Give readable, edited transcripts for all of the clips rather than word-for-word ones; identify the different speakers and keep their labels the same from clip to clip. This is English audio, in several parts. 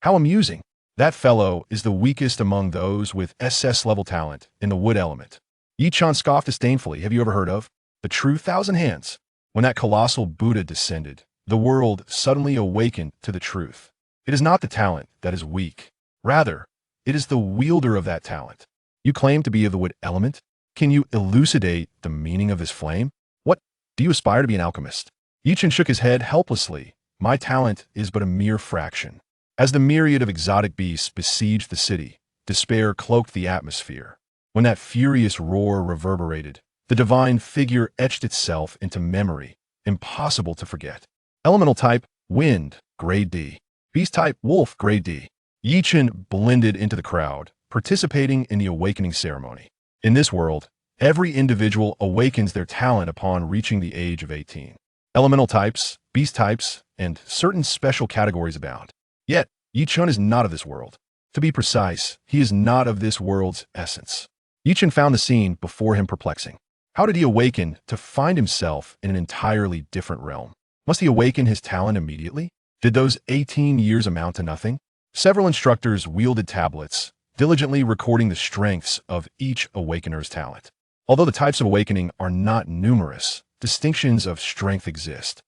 Speaker 1: How amusing. That fellow is the weakest among those with SS-level talent in the wood element. Chen scoffed disdainfully. Have you ever heard of the true thousand hands? When that colossal Buddha descended, the world suddenly awakened to the truth. It is not the talent that is weak. Rather, it is the wielder of that talent. You claim to be of the wood element? Can you elucidate the meaning of this flame? What? Do you aspire to be an alchemist? Chen shook his head helplessly. My talent is but a mere fraction. As the myriad of exotic beasts besieged the city, despair cloaked the atmosphere. When that furious roar reverberated, the divine figure etched itself into memory, impossible to forget. Elemental type, wind, grade D. Beast type, wolf, grade D. Chen blended into the crowd, participating in the awakening ceremony. In this world, every individual awakens their talent upon reaching the age of 18. Elemental types, beast types, and certain special categories abound. Yet, Chen is not of this world. To be precise, he is not of this world's essence. Chen found the scene before him perplexing. How did he awaken to find himself in an entirely different realm? Must he awaken his talent immediately? Did those 18 years amount to nothing? Several instructors wielded tablets, diligently recording the strengths of each awakener's talent. Although the types of awakening are not numerous, distinctions of strength exist.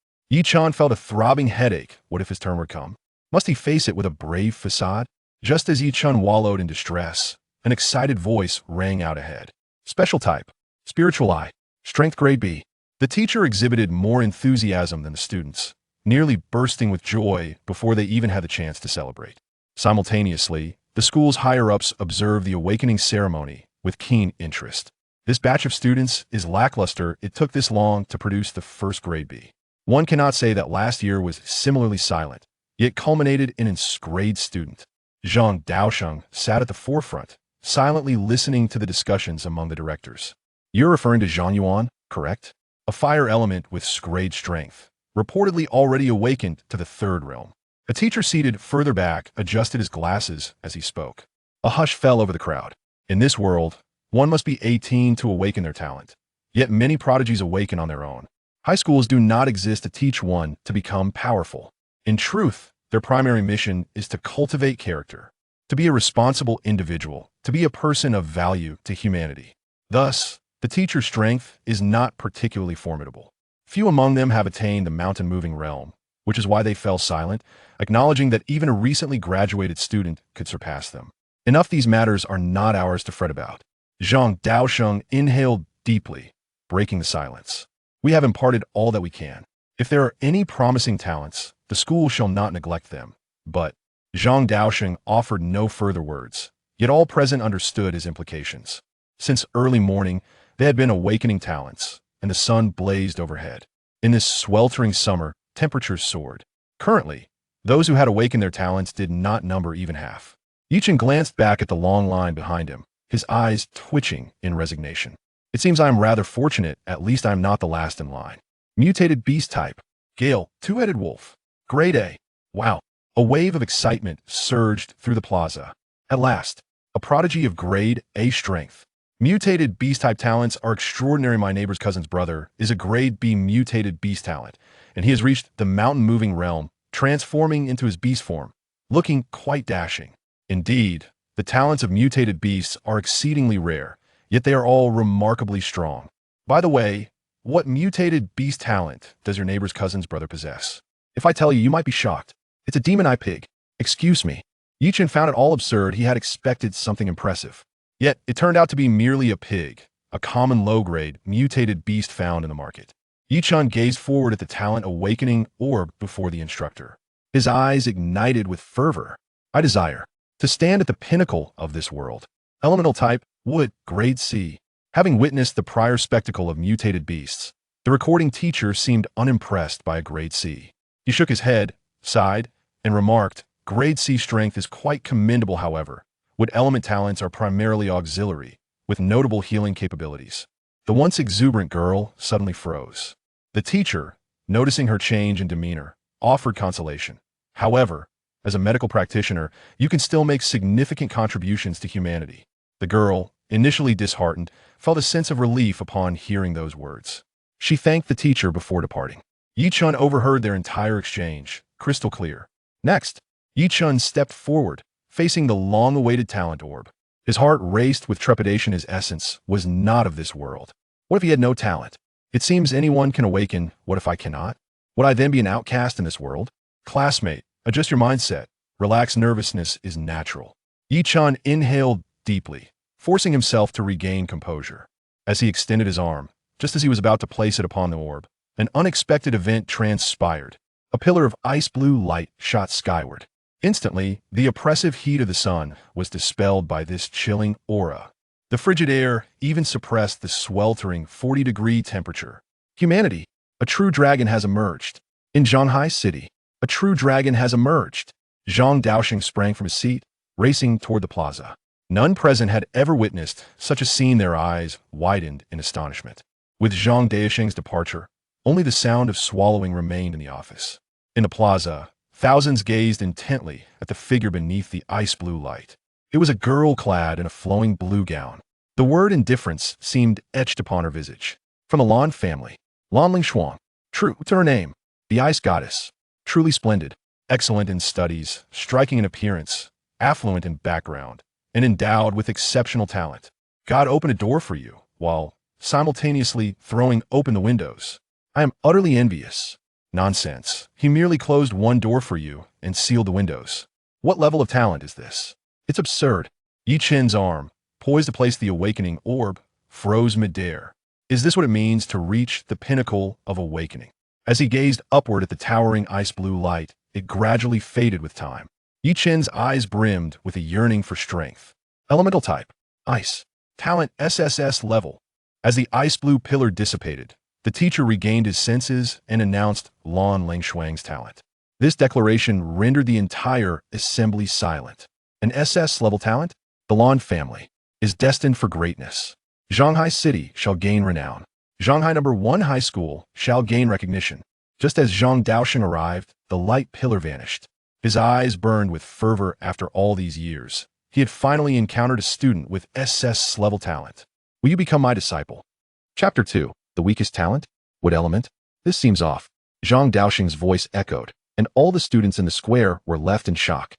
Speaker 1: Chen felt a throbbing headache. What if his turn were come? Must he face it with a brave facade? Just as Chen wallowed in distress, an excited voice rang out ahead. Special type, spiritual eye, strength grade B. The teacher exhibited more enthusiasm than the students, nearly bursting with joy before they even had the chance to celebrate. Simultaneously, the school's higher-ups observed the awakening ceremony with keen interest. This batch of students is lackluster. It took this long to produce the first grade B. One cannot say that last year was similarly silent, yet culminated in its grade student. Zhang Daosheng sat at the forefront, silently listening to the discussions among the directors. You're referring to Zhang Yuan, correct? A fire element with grade strength, reportedly already awakened to the third realm. A teacher seated further back adjusted his glasses as he spoke. A hush fell over the crowd. In this world, one must be 18 to awaken their talent. Yet many prodigies awaken on their own. High schools do not exist to teach one to become powerful. In truth, their primary mission is to cultivate character, to be a responsible individual, to be a person of value to humanity. Thus, the teacher's strength is not particularly formidable. Few among them have attained the mountain-moving realm, which is why they fell silent, acknowledging that even a recently graduated student could surpass them. Enough, these matters are not ours to fret about. Zhang Daosheng inhaled deeply, breaking the silence. We have imparted all that we can. If there are any promising talents, the school shall not neglect them. But Zhang Daosheng offered no further words, yet all present understood his implications. Since early morning, they had been awakening talents, and the sun blazed overhead. In this sweltering summer, temperatures soared. Currently, those who had awakened their talents did not number even half. Chen glanced back at the long line behind him, his eyes twitching in resignation. It seems I am rather fortunate, at least I am not the last in line. Mutated beast type, Gale, two-headed wolf, grade A. Wow. A wave of excitement surged through the plaza. At last, a prodigy of grade A strength. Mutated beast-type talents are extraordinary. My neighbor's cousin's brother is a grade B mutated beast talent, and he has reached the mountain-moving realm, transforming into his beast form, looking quite dashing. Indeed, the talents of mutated beasts are exceedingly rare, yet they are all remarkably strong. By the way, what mutated beast talent does your neighbor's cousin's brother possess? If I tell you, you might be shocked. It's a demon-eye pig. Excuse me. Chen found it all absurd. He had expected something impressive. Yet, it turned out to be merely a pig, a common low-grade, mutated beast found in the market. Chen gazed forward at the talent awakening orb before the instructor. His eyes ignited with fervor. I desire to stand at the pinnacle of this world. Elemental type, wood, grade C. Having witnessed the prior spectacle of mutated beasts, the recording teacher seemed unimpressed by a grade C. He shook his head, sighed, and remarked, grade C strength is quite commendable. However, wood element talents are primarily auxiliary, with notable healing capabilities. The once exuberant girl suddenly froze. The teacher, noticing her change in demeanor, offered consolation. However, as a medical practitioner, you can still make significant contributions to humanity. The girl, initially disheartened, felt a sense of relief upon hearing those words. She thanked the teacher before departing. Chen overheard their entire exchange, crystal clear. Next, Yi Chun stepped forward, facing the long-awaited talent orb. His heart raced with trepidation. His essence was not of this world. What if he had no talent? It seems anyone can awaken. What if I cannot? Would I then be an outcast in this world? Classmate, adjust your mindset. Relax. Nervousness is natural. Yi Chun inhaled deeply, forcing himself to regain composure. As he extended his arm, just as he was about to place it upon the orb, an unexpected event transpired. A pillar of ice blue light shot skyward. Instantly, the oppressive heat of the sun was dispelled by this chilling aura. The frigid air even suppressed the sweltering 40-degree temperature. Humanity, a true dragon has emerged. In Shanghai City, a true dragon has emerged. Zhang Daoxing sprang from his seat, racing toward the plaza. None present had ever witnessed such a scene. Their eyes widened in astonishment. With Zhang Daoxing's departure, only the sound of swallowing remained in the office. In the plaza, thousands gazed intently at the figure beneath the ice-blue light. It was a girl clad in a flowing blue gown. The word indifference seemed etched upon her visage. From the Lan family, Lan Lingshuang, true to her name, the ice goddess, truly splendid, excellent in studies, striking in appearance, affluent in background, and endowed with exceptional talent. God opened a door for you, while simultaneously throwing open the windows. I am utterly envious. Nonsense. He merely closed one door for you and sealed the windows. What level of talent is this? It's absurd. Yi Chen's arm, poised to place the awakening orb, froze midair. Is this what it means to reach the pinnacle of awakening? As he gazed upward at the towering ice-blue light, it gradually faded with time. Yi Chen's eyes brimmed with a yearning for strength. Elemental type, ice. Talent SSS level. As the ice-blue pillar dissipated, the teacher regained his senses and announced Lan Lingshuang's talent. This declaration rendered the entire assembly silent. An SS-level talent, the Lan family, is destined for greatness. Shanghai City shall gain renown. Shanghai No. 1 High School shall gain recognition. Just as Zhang Daoxing arrived, the light pillar vanished. His eyes burned with fervor. After all these years, he had finally encountered a student with SS-level talent. Will you become my disciple? Chapter 2. The weakest talent? What element? This seems off. Zhang Daoxing's voice echoed, and all the students in the square were left in shock.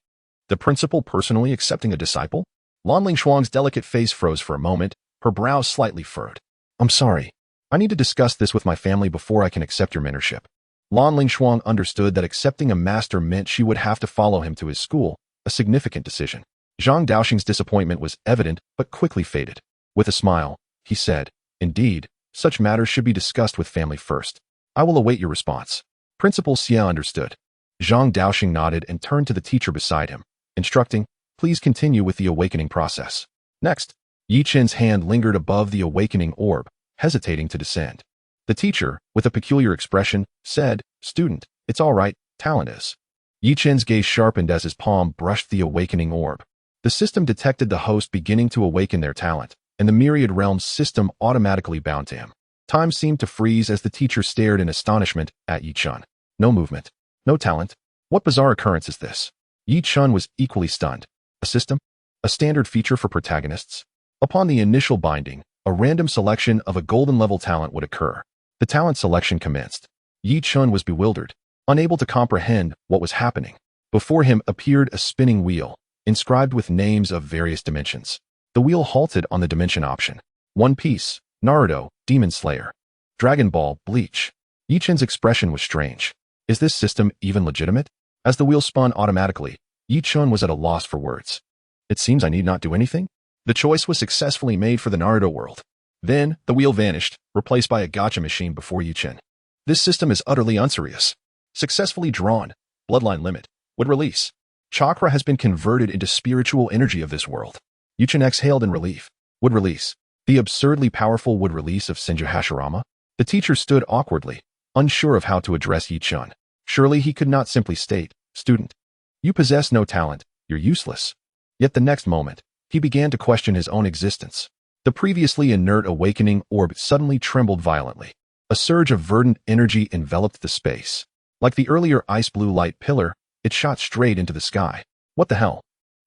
Speaker 1: The principal personally accepting a disciple? Lan Lingshuang's delicate face froze for a moment, her brows slightly furrowed. I'm sorry. I need to discuss this with my family before I can accept your mentorship. Lan Lingshuang understood that accepting a master meant she would have to follow him to his school, a significant decision. Zhang Daoxing's disappointment was evident but quickly faded. With a smile, he said, Indeed, such matters should be discussed with family first. I will await your response. Principal Xia understood. Zhang Daoxing nodded and turned to the teacher beside him, instructing, Please continue with the awakening process. Next, Yi Chen's hand lingered above the awakening orb, hesitating to descend. The teacher, with a peculiar expression, said, Student, it's all right, talent is. Yi Chen's gaze sharpened as his palm brushed the awakening orb. The system detected the host beginning to awaken their talent, and the myriad realms system automatically bound to him. Time seemed to freeze as the teacher stared in astonishment at Yi Chun. No movement. No talent. What bizarre occurrence is this? Yi Chun was equally stunned. A system? A standard feature for protagonists? Upon the initial binding, a random selection of a golden-level talent would occur. The talent selection commenced. Yi Chun was bewildered, unable to comprehend what was happening. Before him appeared a spinning wheel, inscribed with names of various dimensions. The wheel halted on the dimension option. One Piece, Naruto, Demon Slayer. Dragon Ball, Bleach. Yi Chen's expression was strange. Is this system even legitimate? As the wheel spun automatically, Yi Chun was at a loss for words. It seems I need not do anything? The choice was successfully made for the Naruto world. Then, the wheel vanished, replaced by a gacha machine before Yi Chen. This system is utterly unserious. Successfully drawn. Bloodline limit. Would release. Chakra has been converted into spiritual energy of this world. Yi Chen exhaled in relief. Would release. The absurdly powerful would release of Senju Hashirama? The teacher stood awkwardly, unsure of how to address Yi Chun. Surely he could not simply state, Student, you possess no talent, you're useless. Yet the next moment, he began to question his own existence. The previously inert awakening orb suddenly trembled violently. A surge of verdant energy enveloped the space. Like the earlier ice-blue light pillar, it shot straight into the sky. What the hell?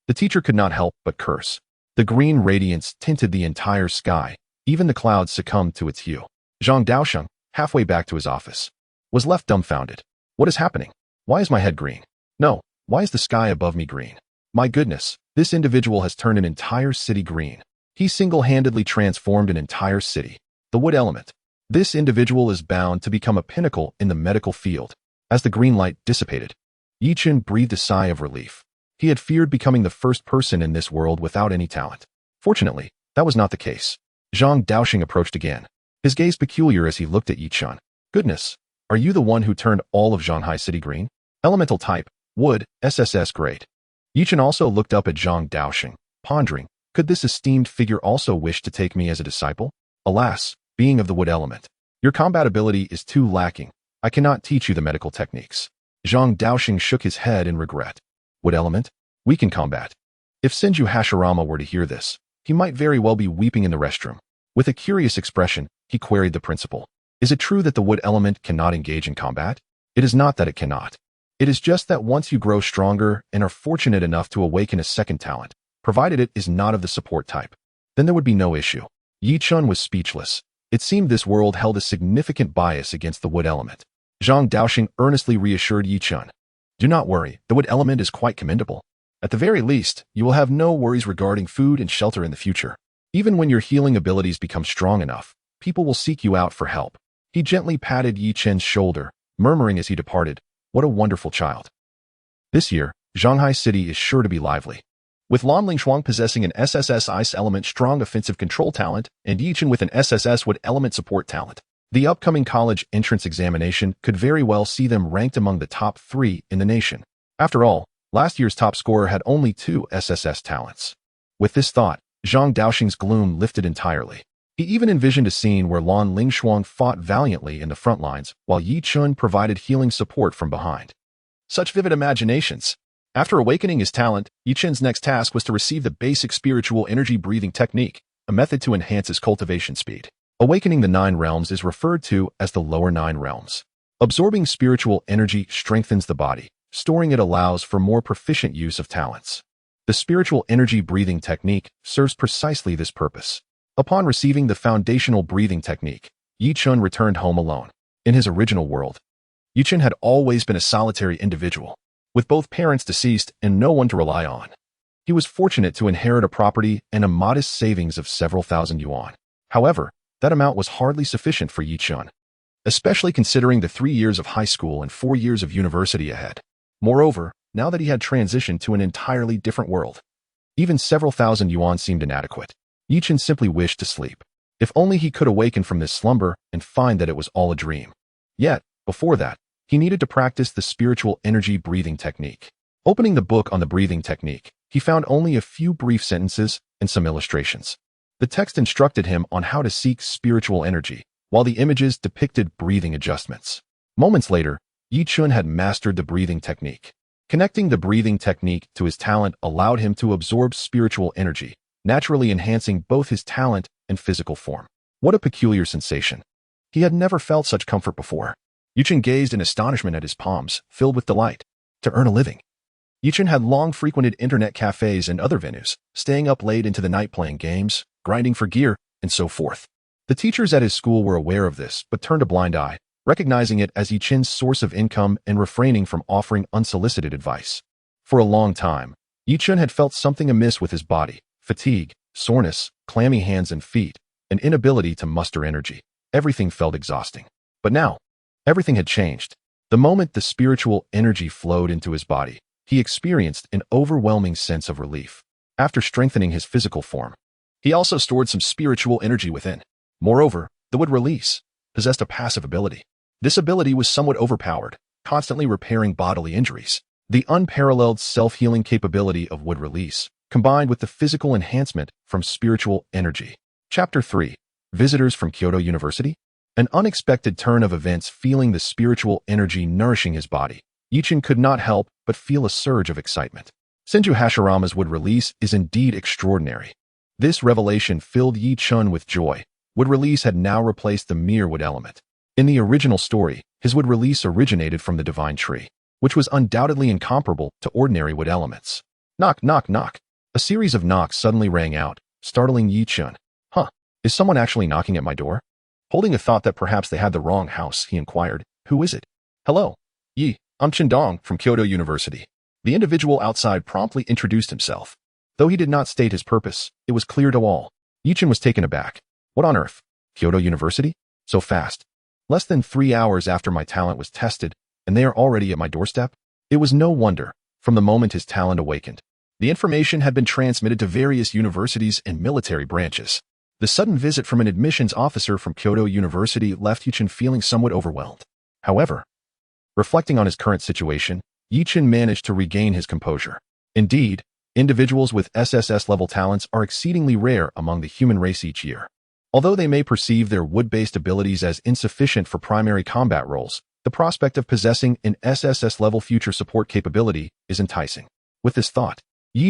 Speaker 1: The teacher could not help but curse. The green radiance tinted the entire sky. Even the clouds succumbed to its hue. Zhang Daoxing, halfway back to his office, was left dumbfounded. What is happening? Why is my head green? No, Why is the sky above me green? My goodness, this individual has turned an entire city green. He single-handedly transformed an entire city. The wood element. This individual is bound to become a pinnacle in the medical field. As the green light dissipated, Chen breathed a sigh of relief. He had feared becoming the first person in this world without any talent. Fortunately, that was not the case. Zhang Daoxing approached again, his gaze peculiar as he looked at Chen. Goodness, are you the one who turned all of Shanghai City green? Elemental type, wood, SSS grade. Chen also looked up at Zhang Daoxing, pondering, could this esteemed figure also wish to take me as a disciple? Alas, being of the wood element, your combat ability is too lacking. I cannot teach you the medical techniques. Zhang Daoxing shook his head in regret. Wood element? We can combat. If Senju Hashirama were to hear this, he might very well be weeping in the restroom. With a curious expression, he queried the principal. Is it true that the wood element cannot engage in combat? It is not that it cannot. It is just that once you grow stronger and are fortunate enough to awaken a second talent, provided it is not of the support type, then there would be no issue. Chen was speechless. It seemed this world held a significant bias against the wood element. Zhang Daoxing earnestly reassured Chen. Do not worry, the wood element is quite commendable. At the very least, you will have no worries regarding food and shelter in the future. Even when your healing abilities become strong enough, people will seek you out for help. He gently patted Chen's shoulder, murmuring as he departed, what a wonderful child. This year, Shanghai City is sure to be lively. With Lan Lingshuang possessing an SSS Ice Element strong offensive control talent and Chen with an SSS Wood Element support talent, the upcoming college entrance examination could very well see them ranked among the top 3 in the nation. After all, last year's top scorer had only 2 SSS talents. With this thought, Zhang Daoxing's gloom lifted entirely. He even envisioned a scene where Lan Lingshuang fought valiantly in the front lines while Chen provided healing support from behind. Such vivid imaginations. After awakening his talent, Chen's next task was to receive the basic spiritual energy breathing technique, a method to enhance his cultivation speed. Awakening the 9 realms is referred to as the lower 9 realms. Absorbing spiritual energy strengthens the body. Storing it allows for more proficient use of talents. The spiritual energy breathing technique serves precisely this purpose. Upon receiving the foundational breathing technique, Chen returned home alone. In his original world, Chen had always been a solitary individual, with both parents deceased and no one to rely on. He was fortunate to inherit a property and a modest savings of several thousand yuan. However, that amount was hardly sufficient for Chen, especially considering the 3 years of high school and 4 years of university ahead. Moreover, now that he had transitioned to an entirely different world, even several thousand yuan seemed inadequate. Chen simply wished to sleep. If only he could awaken from this slumber and find that it was all a dream. Yet, before that, he needed to practice the spiritual energy breathing technique. Opening the book on the breathing technique, he found only a few brief sentences and some illustrations. The text instructed him on how to seek spiritual energy, while the images depicted breathing adjustments. Moments later, Chen had mastered the breathing technique. Connecting the breathing technique to his talent allowed him to absorb spiritual energy, naturally enhancing both his talent and physical form. What a peculiar sensation. He had never felt such comfort before. Chen gazed in astonishment at his palms, filled with delight. To earn a living. Chen had long frequented internet cafes and other venues, staying up late into the night playing games, grinding for gear, and so forth. The teachers at his school were aware of this, but turned a blind eye, recognizing it as Chen's source of income and refraining from offering unsolicited advice. For a long time, Chen had felt something amiss with his body. Fatigue, soreness, clammy hands and feet, an inability to muster energy. Everything felt exhausting. But now, everything had changed. The moment the spiritual energy flowed into his body, he experienced an overwhelming sense of relief. After strengthening his physical form, he also stored some spiritual energy within. Moreover, the wood release possessed a passive ability. This ability was somewhat overpowered, constantly repairing bodily injuries. The unparalleled self-healing capability of wood release combined with the physical enhancement from spiritual energy. Chapter 3. Visitors from Kyoto University? An unexpected turn of events feeling the spiritual energy nourishing his body. Chen could not help but feel a surge of excitement. Senju Hashirama's wood release is indeed extraordinary. This revelation filled Chen with joy. Wood release had now replaced the mere wood element. In the original story, his wood release originated from the divine tree, which was undoubtedly incomparable to ordinary wood elements. Knock, knock, knock. A series of knocks suddenly rang out, startling Chen. Huh, is someone actually knocking at my door? Holding a thought that perhaps they had the wrong house, he inquired, who is it? Hello, I'm Chen Dong from Kyoto University. The individual outside promptly introduced himself. Though he did not state his purpose, it was clear to all. Chen was taken aback. What on earth? Kyoto University? So fast. Less than 3 hours after my talent was tested, and they are already at my doorstep? It was no wonder, from the moment his talent awakened. The information had been transmitted to various universities and military branches. The sudden visit from an admissions officer from Kyoto University left Chen feeling somewhat overwhelmed. However, reflecting on his current situation, Chen managed to regain his composure. Indeed, individuals with SSS-level talents are exceedingly rare among the human race each year. Although they may perceive their wood-based abilities as insufficient for primary combat roles, the prospect of possessing an SSS-level future support capability is enticing. With this thought,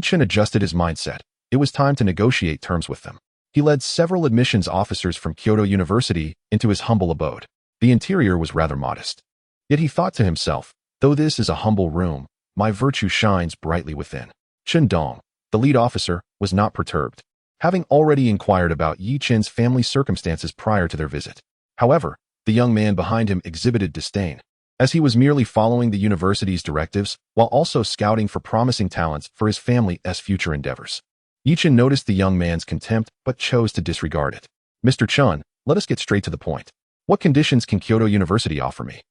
Speaker 1: Chen adjusted his mindset. It was time to negotiate terms with them. He led several admissions officers from Kyoto University into his humble abode. The interior was rather modest. Yet he thought to himself, though this is a humble room, my virtue shines brightly within. Chen Dong, the lead officer, was not perturbed, having already inquired about Chen's family circumstances prior to their visit. However, the young man behind him exhibited disdain, as he was merely following the university's directives while also scouting for promising talents for his family's future endeavors. Chen noticed the young man's contempt but chose to disregard it. Mr. Chen, let us get straight to the point. What conditions can Kyoto University offer me?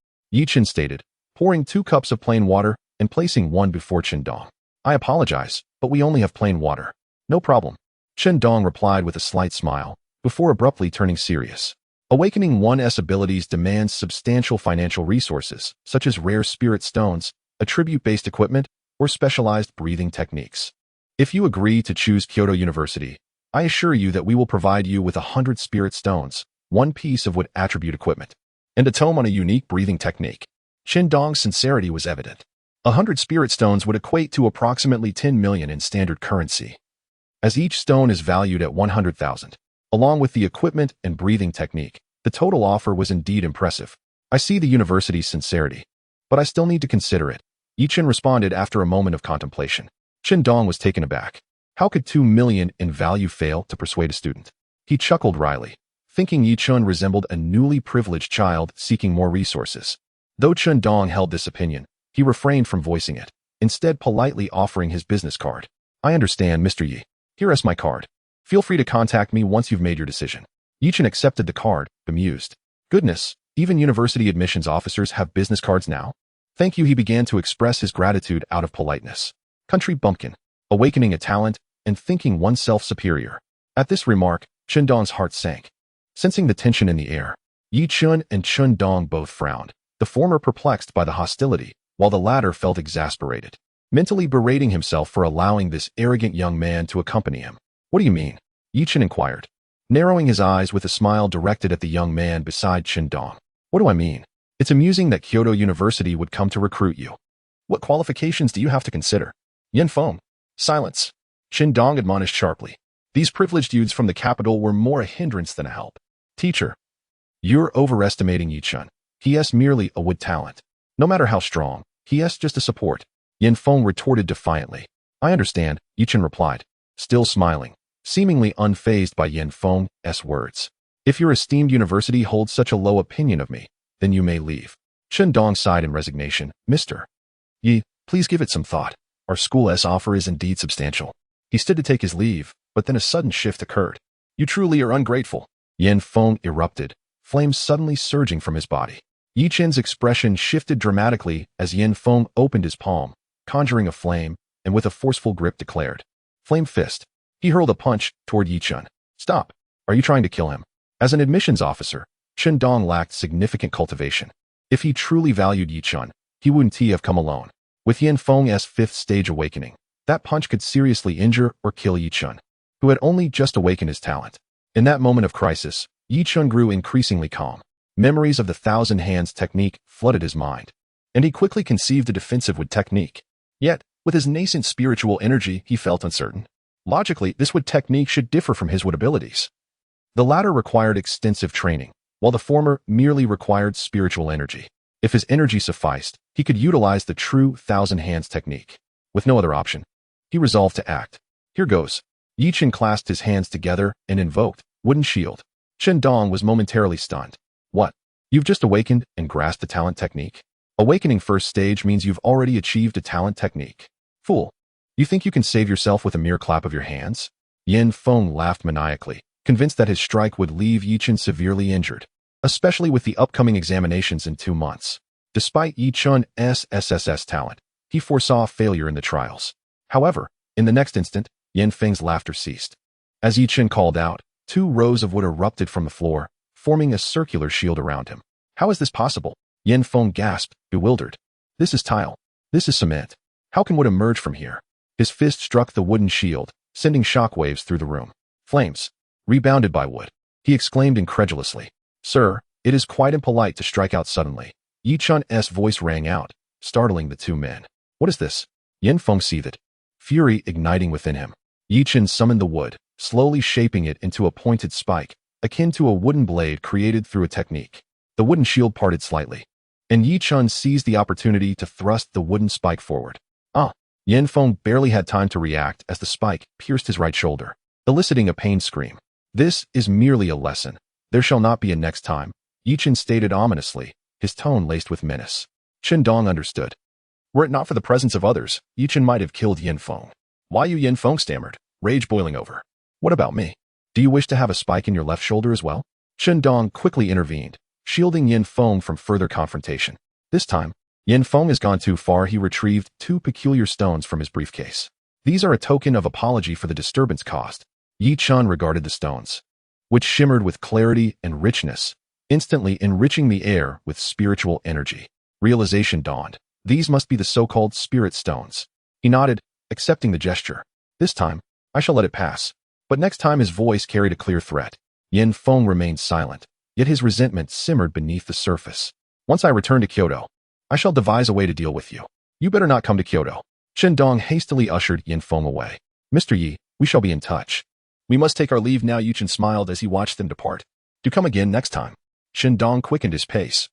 Speaker 1: Chen stated, pouring 2 cups of plain water and placing one before Chen Dong. I apologize, but we only have plain water. No problem. Chen Dong replied with a slight smile, before abruptly turning serious. Awakening one's abilities demands substantial financial resources, such as rare spirit stones, attribute-based equipment, or specialized breathing techniques. If you agree to choose Kyoto University, I assure you that we will provide you with 100 spirit stones, 1 piece of wood attribute equipment, and a tome on a unique breathing technique. Chen Dong's sincerity was evident. 100 spirit stones would equate to approximately 10 million in standard currency. As each stone is valued at 100,000, along with the equipment and breathing technique, the total offer was indeed impressive. I see the university's sincerity, but I still need to consider it. Chen responded after a moment of contemplation. Chen Dong was taken aback. How could 2 million in value fail to persuade a student? He chuckled wryly, thinking Chen resembled a newly privileged child seeking more resources. Though Chen Dong held this opinion, he refrained from voicing it, instead politely offering his business card. I understand, Mr. Yi. Here is my card. Feel free to contact me once you've made your decision. Chen accepted the card, bemused. Goodness, even university admissions officers have business cards now? Thank you. He began to express his gratitude out of politeness. Country bumpkin, awakening a talent, and thinking oneself superior. At this remark, Chen Dong's heart sank. Sensing the tension in the air, Chen and Chen Dong both frowned, the former perplexed by the hostility, while the latter felt exasperated, mentally berating himself for allowing this arrogant young man to accompany him. What do you mean? Chen inquired, narrowing his eyes with a smile directed at the young man beside Chen Dong. What do I mean? It's amusing that Kyoto University would come to recruit you. What qualifications do you have to consider? Yen Feng. Silence. Chen Dong admonished sharply. These privileged youths from the capital were more a hindrance than a help. Teacher, you're overestimating Chen. He's merely a wood talent. No matter how strong, he's just a support. Yen Feng retorted defiantly. I understand, Chen replied, still smiling, seemingly unfazed by Yen Feng's words. If your esteemed university holds such a low opinion of me, then you may leave. Chen Dong sighed in resignation. Mr. Yi, please give it some thought. Our school's offer is indeed substantial. He stood to take his leave, but then a sudden shift occurred. You truly are ungrateful. Yen Feng erupted, flames suddenly surging from his body. Chen's expression shifted dramatically as Yen Feng opened his palm, conjuring a flame, and with a forceful grip declared, Flame Fist. He hurled a punch toward Chen. Stop. Are you trying to kill him? As an admissions officer, Chen Dong lacked significant cultivation. If he truly valued Chen, he wouldn't have come alone. With Yen Feng's 5th stage awakening, that punch could seriously injure or kill Chen, who had only just awakened his talent. In that moment of crisis, Chen grew increasingly calm. Memories of the 1,000 hands technique flooded his mind, and he quickly conceived a defensive wood technique. Yet, with his nascent spiritual energy, he felt uncertain. Logically, this wood technique should differ from his wood abilities. The latter required extensive training, while the former merely required spiritual energy. If his energy sufficed, he could utilize the true 1,000 hands technique. With no other option, he resolved to act. Here goes. Chen clasped his hands together and invoked Wooden Shield. Chen Dong was momentarily stunned. What? You've just awakened and grasped the talent technique? Awakening 1st stage means you've already achieved a talent technique. Fool, you think you can save yourself with a mere clap of your hands? Yin Feng laughed maniacally, convinced that his strike would leave Yi Chen severely injured, especially with the upcoming examinations in 2 months. Despite Yi Chen's SSS talent, he foresaw failure in the trials. However, in the next instant, Yin Feng's laughter ceased. As Yi Chen called out, 2 rows of wood erupted from the floor, forming a circular shield around him. How is this possible? Yin Feng gasped, bewildered. This is tile. This is cement. How can wood emerge from here? His fist struck the wooden shield, sending shockwaves through the room. Flames. Rebounded by wood. He exclaimed incredulously. Sir, it is quite impolite to strike out suddenly. Yi Chen's voice rang out, startling the 2 men. What is this? Yin Feng seethed, fury igniting within him. Yi Chen summoned the wood, slowly shaping it into a pointed spike, akin to a wooden blade created through a technique. The wooden shield parted slightly, and Yi Chen seized the opportunity to thrust the wooden spike forward. Yin Feng barely had time to react as the spike pierced his right shoulder, eliciting a pain scream. This is merely a lesson. There shall not be a next time, Yi Chen stated ominously, his tone laced with menace. Chen Dong understood. Were it not for the presence of others, Yi Chen might have killed Yin Feng. Why you? Yin Feng stammered, rage boiling over. What about me? Do you wish to have a spike in your left shoulder as well? Chen Dong quickly intervened, shielding Yin Feng from further confrontation. This time, Yin Feng has gone too far. He retrieved 2 peculiar stones from his briefcase. These are a token of apology for the disturbance caused. Yi Chen regarded the stones, which shimmered with clarity and richness, instantly enriching the air with spiritual energy. Realization dawned. These must be the so-called spirit stones. He nodded, accepting the gesture. This time, I shall let it pass. But next time his voice carried a clear threat. Yin Feng remained silent, yet his resentment simmered beneath the surface. Once I return to Kyoto, I shall devise a way to deal with you. You better not come to Kyoto. Chen Dong hastily ushered Yin Feng away. Mr. Yi, we shall be in touch. We must take our leave now. Yi Chen smiled as he watched them depart. Do come again next time. Chen Dong quickened his pace,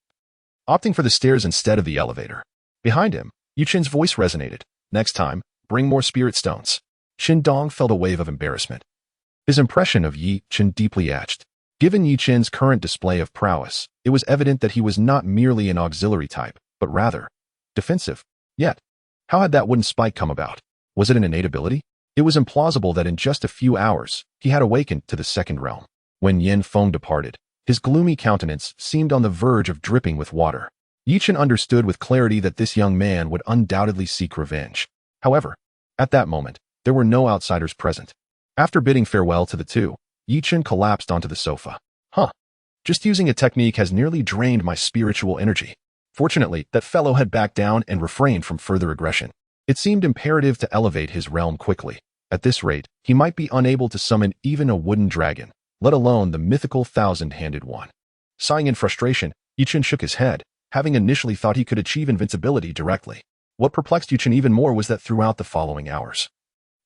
Speaker 1: opting for the stairs instead of the elevator. Behind him, Yi Chen's voice resonated. Next time, bring more spirit stones. Chen Dong felt a wave of embarrassment. His impression of Yi Chen deeply etched. Given Yi Chen's current display of prowess, it was evident that he was not merely an auxiliary type, but rather defensive. Yet, how had that wooden spike come about? Was it an innate ability? It was implausible that in just a few hours, he had awakened to the second realm. When Yin Feng departed, his gloomy countenance seemed on the verge of dripping with water. Yi Chen understood with clarity that this young man would undoubtedly seek revenge. However, at that moment, there were no outsiders present. After bidding farewell to the 2, Yi Chen collapsed onto the sofa. Just using a technique has nearly drained my spiritual energy. Fortunately, that fellow had backed down and refrained from further aggression. It seemed imperative to elevate his realm quickly. At this rate, he might be unable to summon even a wooden dragon, let alone the mythical 1,000-handed one. Sighing in frustration, Yi Chen shook his head, having initially thought he could achieve invincibility directly. What perplexed Yi Chen even more was that throughout the following hours,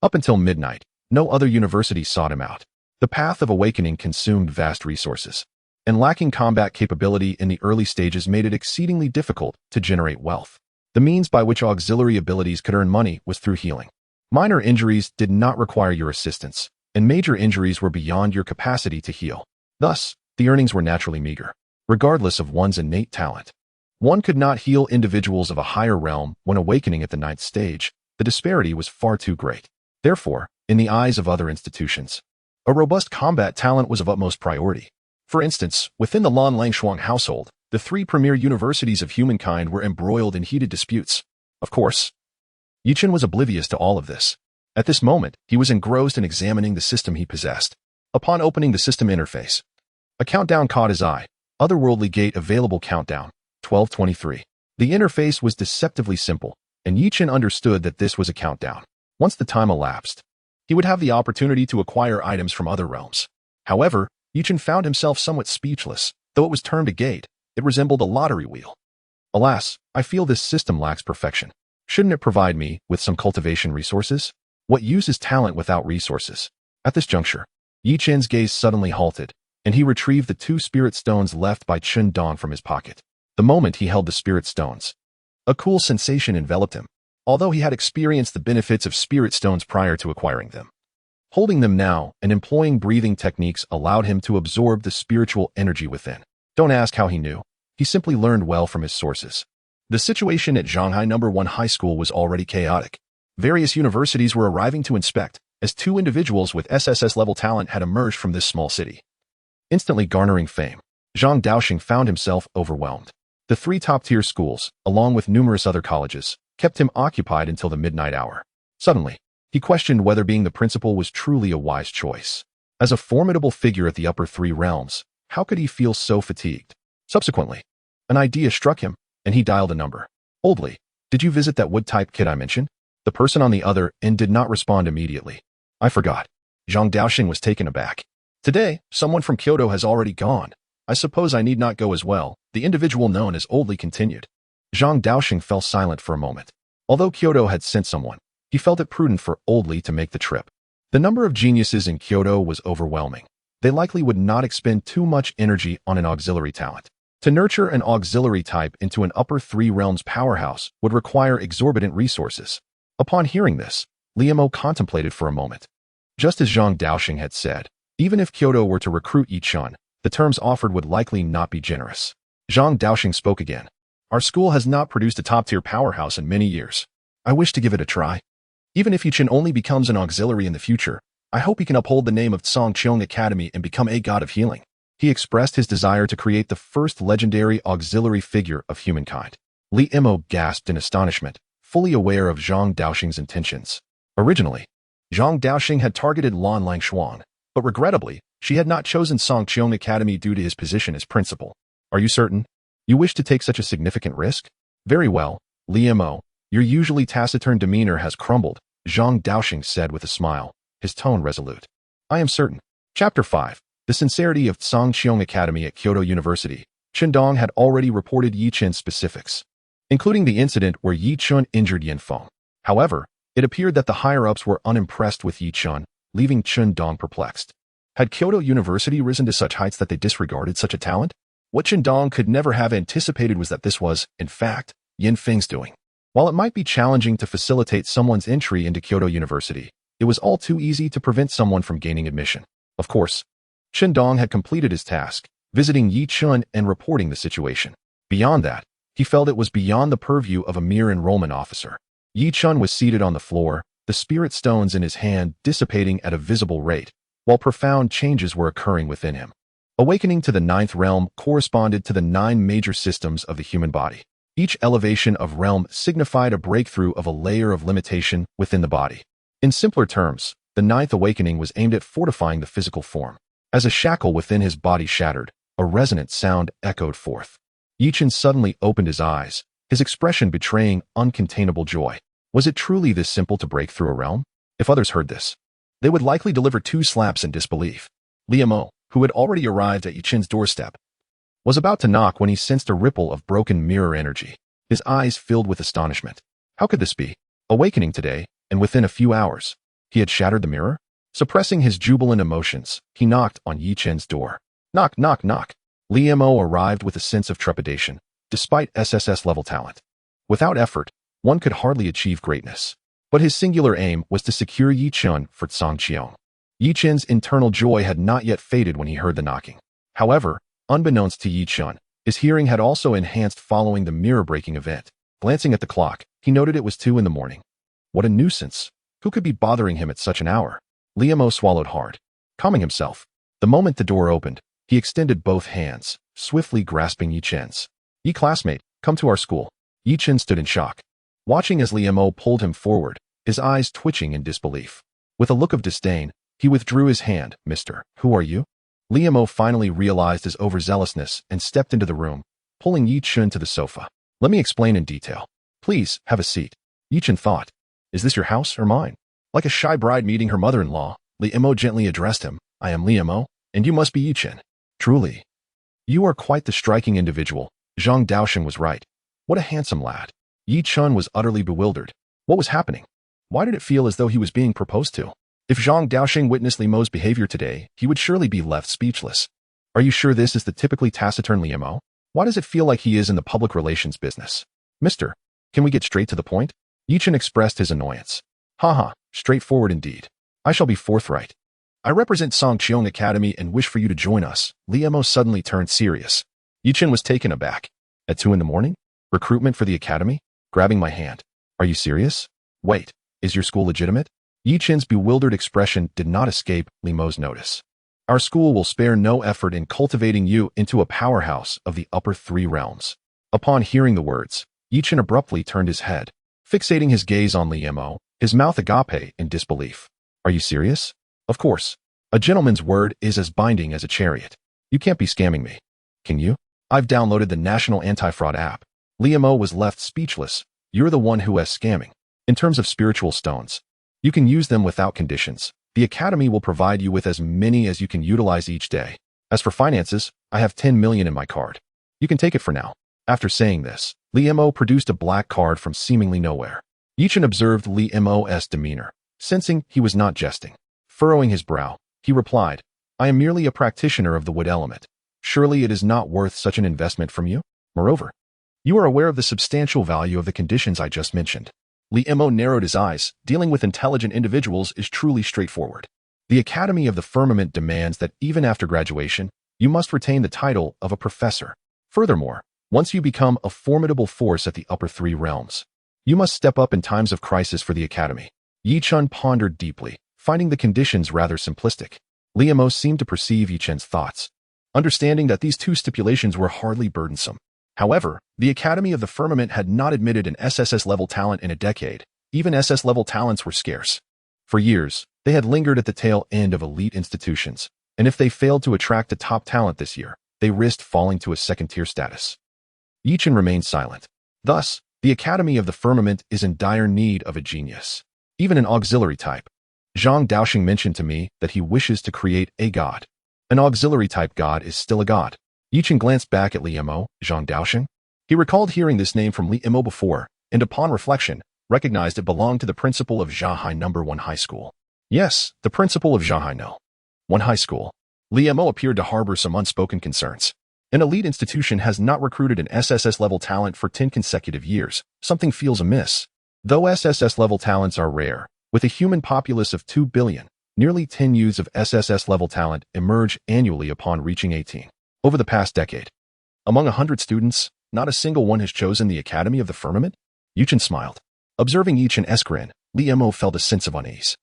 Speaker 1: up until midnight, no other university sought him out. The path of awakening consumed vast resources, and lacking combat capability in the early stages made it exceedingly difficult to generate wealth. The means by which auxiliary abilities could earn money was through healing. Minor injuries did not require your assistance, and major injuries were beyond your capacity to heal. Thus, the earnings were naturally meager, regardless of one's innate talent. One could not heal individuals of a higher realm when awakening at the 9th stage. The disparity was far too great. Therefore, in the eyes of other institutions, a robust combat talent was of utmost priority. For instance, within the Lan Langshuang household, the 3 premier universities of humankind were embroiled in heated disputes. Of course, Yi Chen was oblivious to all of this. At this moment, he was engrossed in examining the system he possessed. Upon opening the system interface, a countdown caught his eye. Otherworldly gate available countdown, 1223. The interface was deceptively simple, and Yi Chen understood that this was a countdown. Once the time elapsed, he would have the opportunity to acquire items from other realms. However, Yi Chen found himself somewhat speechless. Though it was termed a gate, it resembled a lottery wheel. Alas, I feel this system lacks perfection. Shouldn't it provide me with some cultivation resources? What use is talent without resources? At this juncture, Yi Chen's gaze suddenly halted, and he retrieved the 2 spirit stones left by Chen Dong from his pocket. The moment he held the spirit stones, a cool sensation enveloped him, although he had experienced the benefits of spirit stones prior to acquiring them. Holding them now and employing breathing techniques allowed him to absorb the spiritual energy within. Don't ask how he knew. He simply learned well from his sources. The situation at Shanghai No. 1 High School was already chaotic. Various universities were arriving to inspect, as two individuals with SSS-level talent had emerged from this small city. Instantly garnering fame, Zhang Daoxing found himself overwhelmed. The three top-tier schools, along with numerous other colleges, kept him occupied until the midnight hour. Suddenly, he questioned whether being the principal was truly a wise choice. As a formidable figure at the upper three realms, how could he feel so fatigued? Subsequently, an idea struck him, and he dialed a number. Oldly, did you visit that wood-type kid I mentioned? The person on the other end did not respond immediately. I forgot. Zhang Daoxing was taken aback. Today, someone from Kyoto has already gone. I suppose I need not go as well, the individual known as Oldly continued. Zhang Daoxing fell silent for a moment. Although Kyoto had sent someone, he felt it prudent for Oldly to make the trip. The number of geniuses in Kyoto was overwhelming. They likely would not expend too much energy on an auxiliary talent. To nurture an auxiliary type into an upper three realms powerhouse would require exorbitant resources. Upon hearing this, Liemo contemplated for a moment. Just as Zhang Daoxing had said, even if Kyoto were to recruit Yi Chun, the terms offered would likely not be generous. Zhang Daoxing spoke again. Our school has not produced a top-tier powerhouse in many years. I wish to give it a try. Even if Yi Chun only becomes an auxiliary in the future, I hope he can uphold the name of Songqiong Academy and become a god of healing. He expressed his desire to create the first legendary auxiliary figure of humankind. Li Imo gasped in astonishment, fully aware of Zhang Daoxing's intentions. Originally, Zhang Daoxing had targeted Lan Langshuang, but regrettably, she had not chosen Songqiong Academy due to his position as principal. Are you certain? You wish to take such a significant risk? Very well, Li Imo. Your usually taciturn demeanor has crumbled, Zhang Daoxing said with a smile, his tone resolute. I am certain. Chapter 5. The sincerity of Songqiong Academy at Kyoto University. Chen Dong had already reported Yi Chun's specifics, including the incident where Yi Chun injured Yin Feng. However, it appeared that the higher-ups were unimpressed with Yi Chun, leaving Chen Dong perplexed. Had Kyoto University risen to such heights that they disregarded such a talent? What Chen Dong could never have anticipated was that this was, in fact, Yin Feng's doing. While it might be challenging to facilitate someone's entry into Kyoto University, it was all too easy to prevent someone from gaining admission. Of course, Chen Dong had completed his task, visiting Yi Chun and reporting the situation. Beyond that, he felt it was beyond the purview of a mere enrollment officer. Yi Chun was seated on the floor, the spirit stones in his hand dissipating at a visible rate, while profound changes were occurring within him. Awakening to the ninth realm corresponded to the 9 major systems of the human body. Each elevation of realm signified a breakthrough of a layer of limitation within the body. In simpler terms, the ninth awakening was aimed at fortifying the physical form. As a shackle within his body shattered, a resonant sound echoed forth. Yi Chun suddenly opened his eyes, his expression betraying uncontainable joy. Was it truly this simple to break through a realm? If others heard this, they would likely deliver 2 slaps in disbelief. Liemo, who had already arrived at Yi Chun's doorstep, was about to knock when he sensed a ripple of broken mirror energy. His eyes filled with astonishment. How could this be? Awakening today, and within a few hours, he had shattered the mirror? Suppressing his jubilant emotions, he knocked on Yi Chun's door. Knock, knock, knock. Liemo arrived with a sense of trepidation, despite SSS-level talent. Without effort, one could hardly achieve greatness. But his singular aim was to secure Yi Chun for Songqiong. Yi Chun's internal joy had not yet faded when he heard the knocking. However, unbeknownst to Yi Chun, his hearing had also enhanced following the mirror-breaking event. Glancing at the clock, he noted it was 2 in the morning. What a nuisance. Who could be bothering him at such an hour? Liemo swallowed hard. Calming himself, the moment the door opened, he extended both hands, swiftly grasping Yi Chun's. Yi classmate, come to our school. Yi Chun stood in shock, watching as Liemo pulled him forward, his eyes twitching in disbelief. With a look of disdain, he withdrew his hand. Mister, who are you? Liemo finally realized his overzealousness and stepped into the room, pulling Yi Chun to the sofa. Let me explain in detail. Please, have a seat. Yi Chun thought. Is this your house or mine? Like a shy bride meeting her mother-in-law, Liemo gently addressed him. I am Liemo, and you must be Yi Chun. Truly. You are quite the striking individual. Zhang Daoxing was right. What a handsome lad. Yi Chun was utterly bewildered. What was happening? Why did it feel as though he was being proposed to? If Zhang Daoxing witnessed Liemo's behavior today, he would surely be left speechless. Are you sure this is the typically taciturn Liemo? Why does it feel like he is in the public relations business? Mister, can we get straight to the point? Yi Chun expressed his annoyance. Haha, straightforward indeed. I shall be forthright. I represent Songqiong Academy and wish for you to join us. Liemo suddenly turned serious. Yi Chun was taken aback. At 2 in the morning? Recruitment for the academy? Grabbing my hand. Are you serious? Wait, Is your school legitimate? Yi Chen's bewildered expression did not escape Li Mo's notice. Our school will spare no effort in cultivating you into a powerhouse of the upper three realms. Upon hearing the words, Yi Chen abruptly turned his head, fixating his gaze on Li Mo, his mouth agape in disbelief. Are you serious? Of course. A gentleman's word is as binding as a chariot. You can't be scamming me. Can you? I've downloaded the National Anti-Fraud app. Li Mo was left speechless. You're the one who is scamming. In terms of spiritual stones, you can use them without conditions. The Academy will provide you with as many as you can utilize each day. As for finances, I have 10 million in my card. You can take it for now. After saying this, Li Mo produced a black card from seemingly nowhere. Yi Chen observed Li Mo's demeanor, sensing he was not jesting. Furrowing his brow, he replied, I am merely a practitioner of the wood element. Surely it is not worth such an investment from you? Moreover, you are aware of the substantial value of the conditions I just mentioned. Li Mo narrowed his eyes. Dealing with intelligent individuals is truly straightforward. The Academy of the Firmament demands that even after graduation, you must retain the title of a professor. Furthermore, once you become a formidable force at the upper three realms, you must step up in times of crisis for the Academy. Yi Chen pondered deeply, finding the conditions rather simplistic. Li Mo seemed to perceive Yi Chen's thoughts, understanding that these two stipulations were hardly burdensome. However, the Academy of the Firmament had not admitted an SSS-level talent in a decade. Even SS-level talents were scarce. For years, they had lingered at the tail end of elite institutions, and if they failed to attract a top talent this year, they risked falling to a second-tier status. Yi Chen remained silent. Thus, the Academy of the Firmament is in dire need of a genius. Even an auxiliary type. Zhang Daoxing mentioned to me that he wishes to create a god. An auxiliary type god is still a god. Yi Chen glanced back at Li Mo, Zhang Daoxing. He recalled hearing this name from Li Mo before, and upon reflection, recognized it belonged to the principal of Zhanghai No. 1 High School. Yes, the principal of Zhanghai No. 1 High School. Li Mo appeared to harbor some unspoken concerns. An elite institution has not recruited an SSS-level talent for 10 consecutive years. Something feels amiss. Though SSS-level talents are rare, with a human populace of 2 billion, nearly 10 youths of SSS-level talent emerge annually upon reaching 18. Over the past decade, among 100 students, not a single one has chosen the Academy of the Firmament? Yi Chen smiled. Observing Yi Chen's grin, Li Mo felt a sense of unease.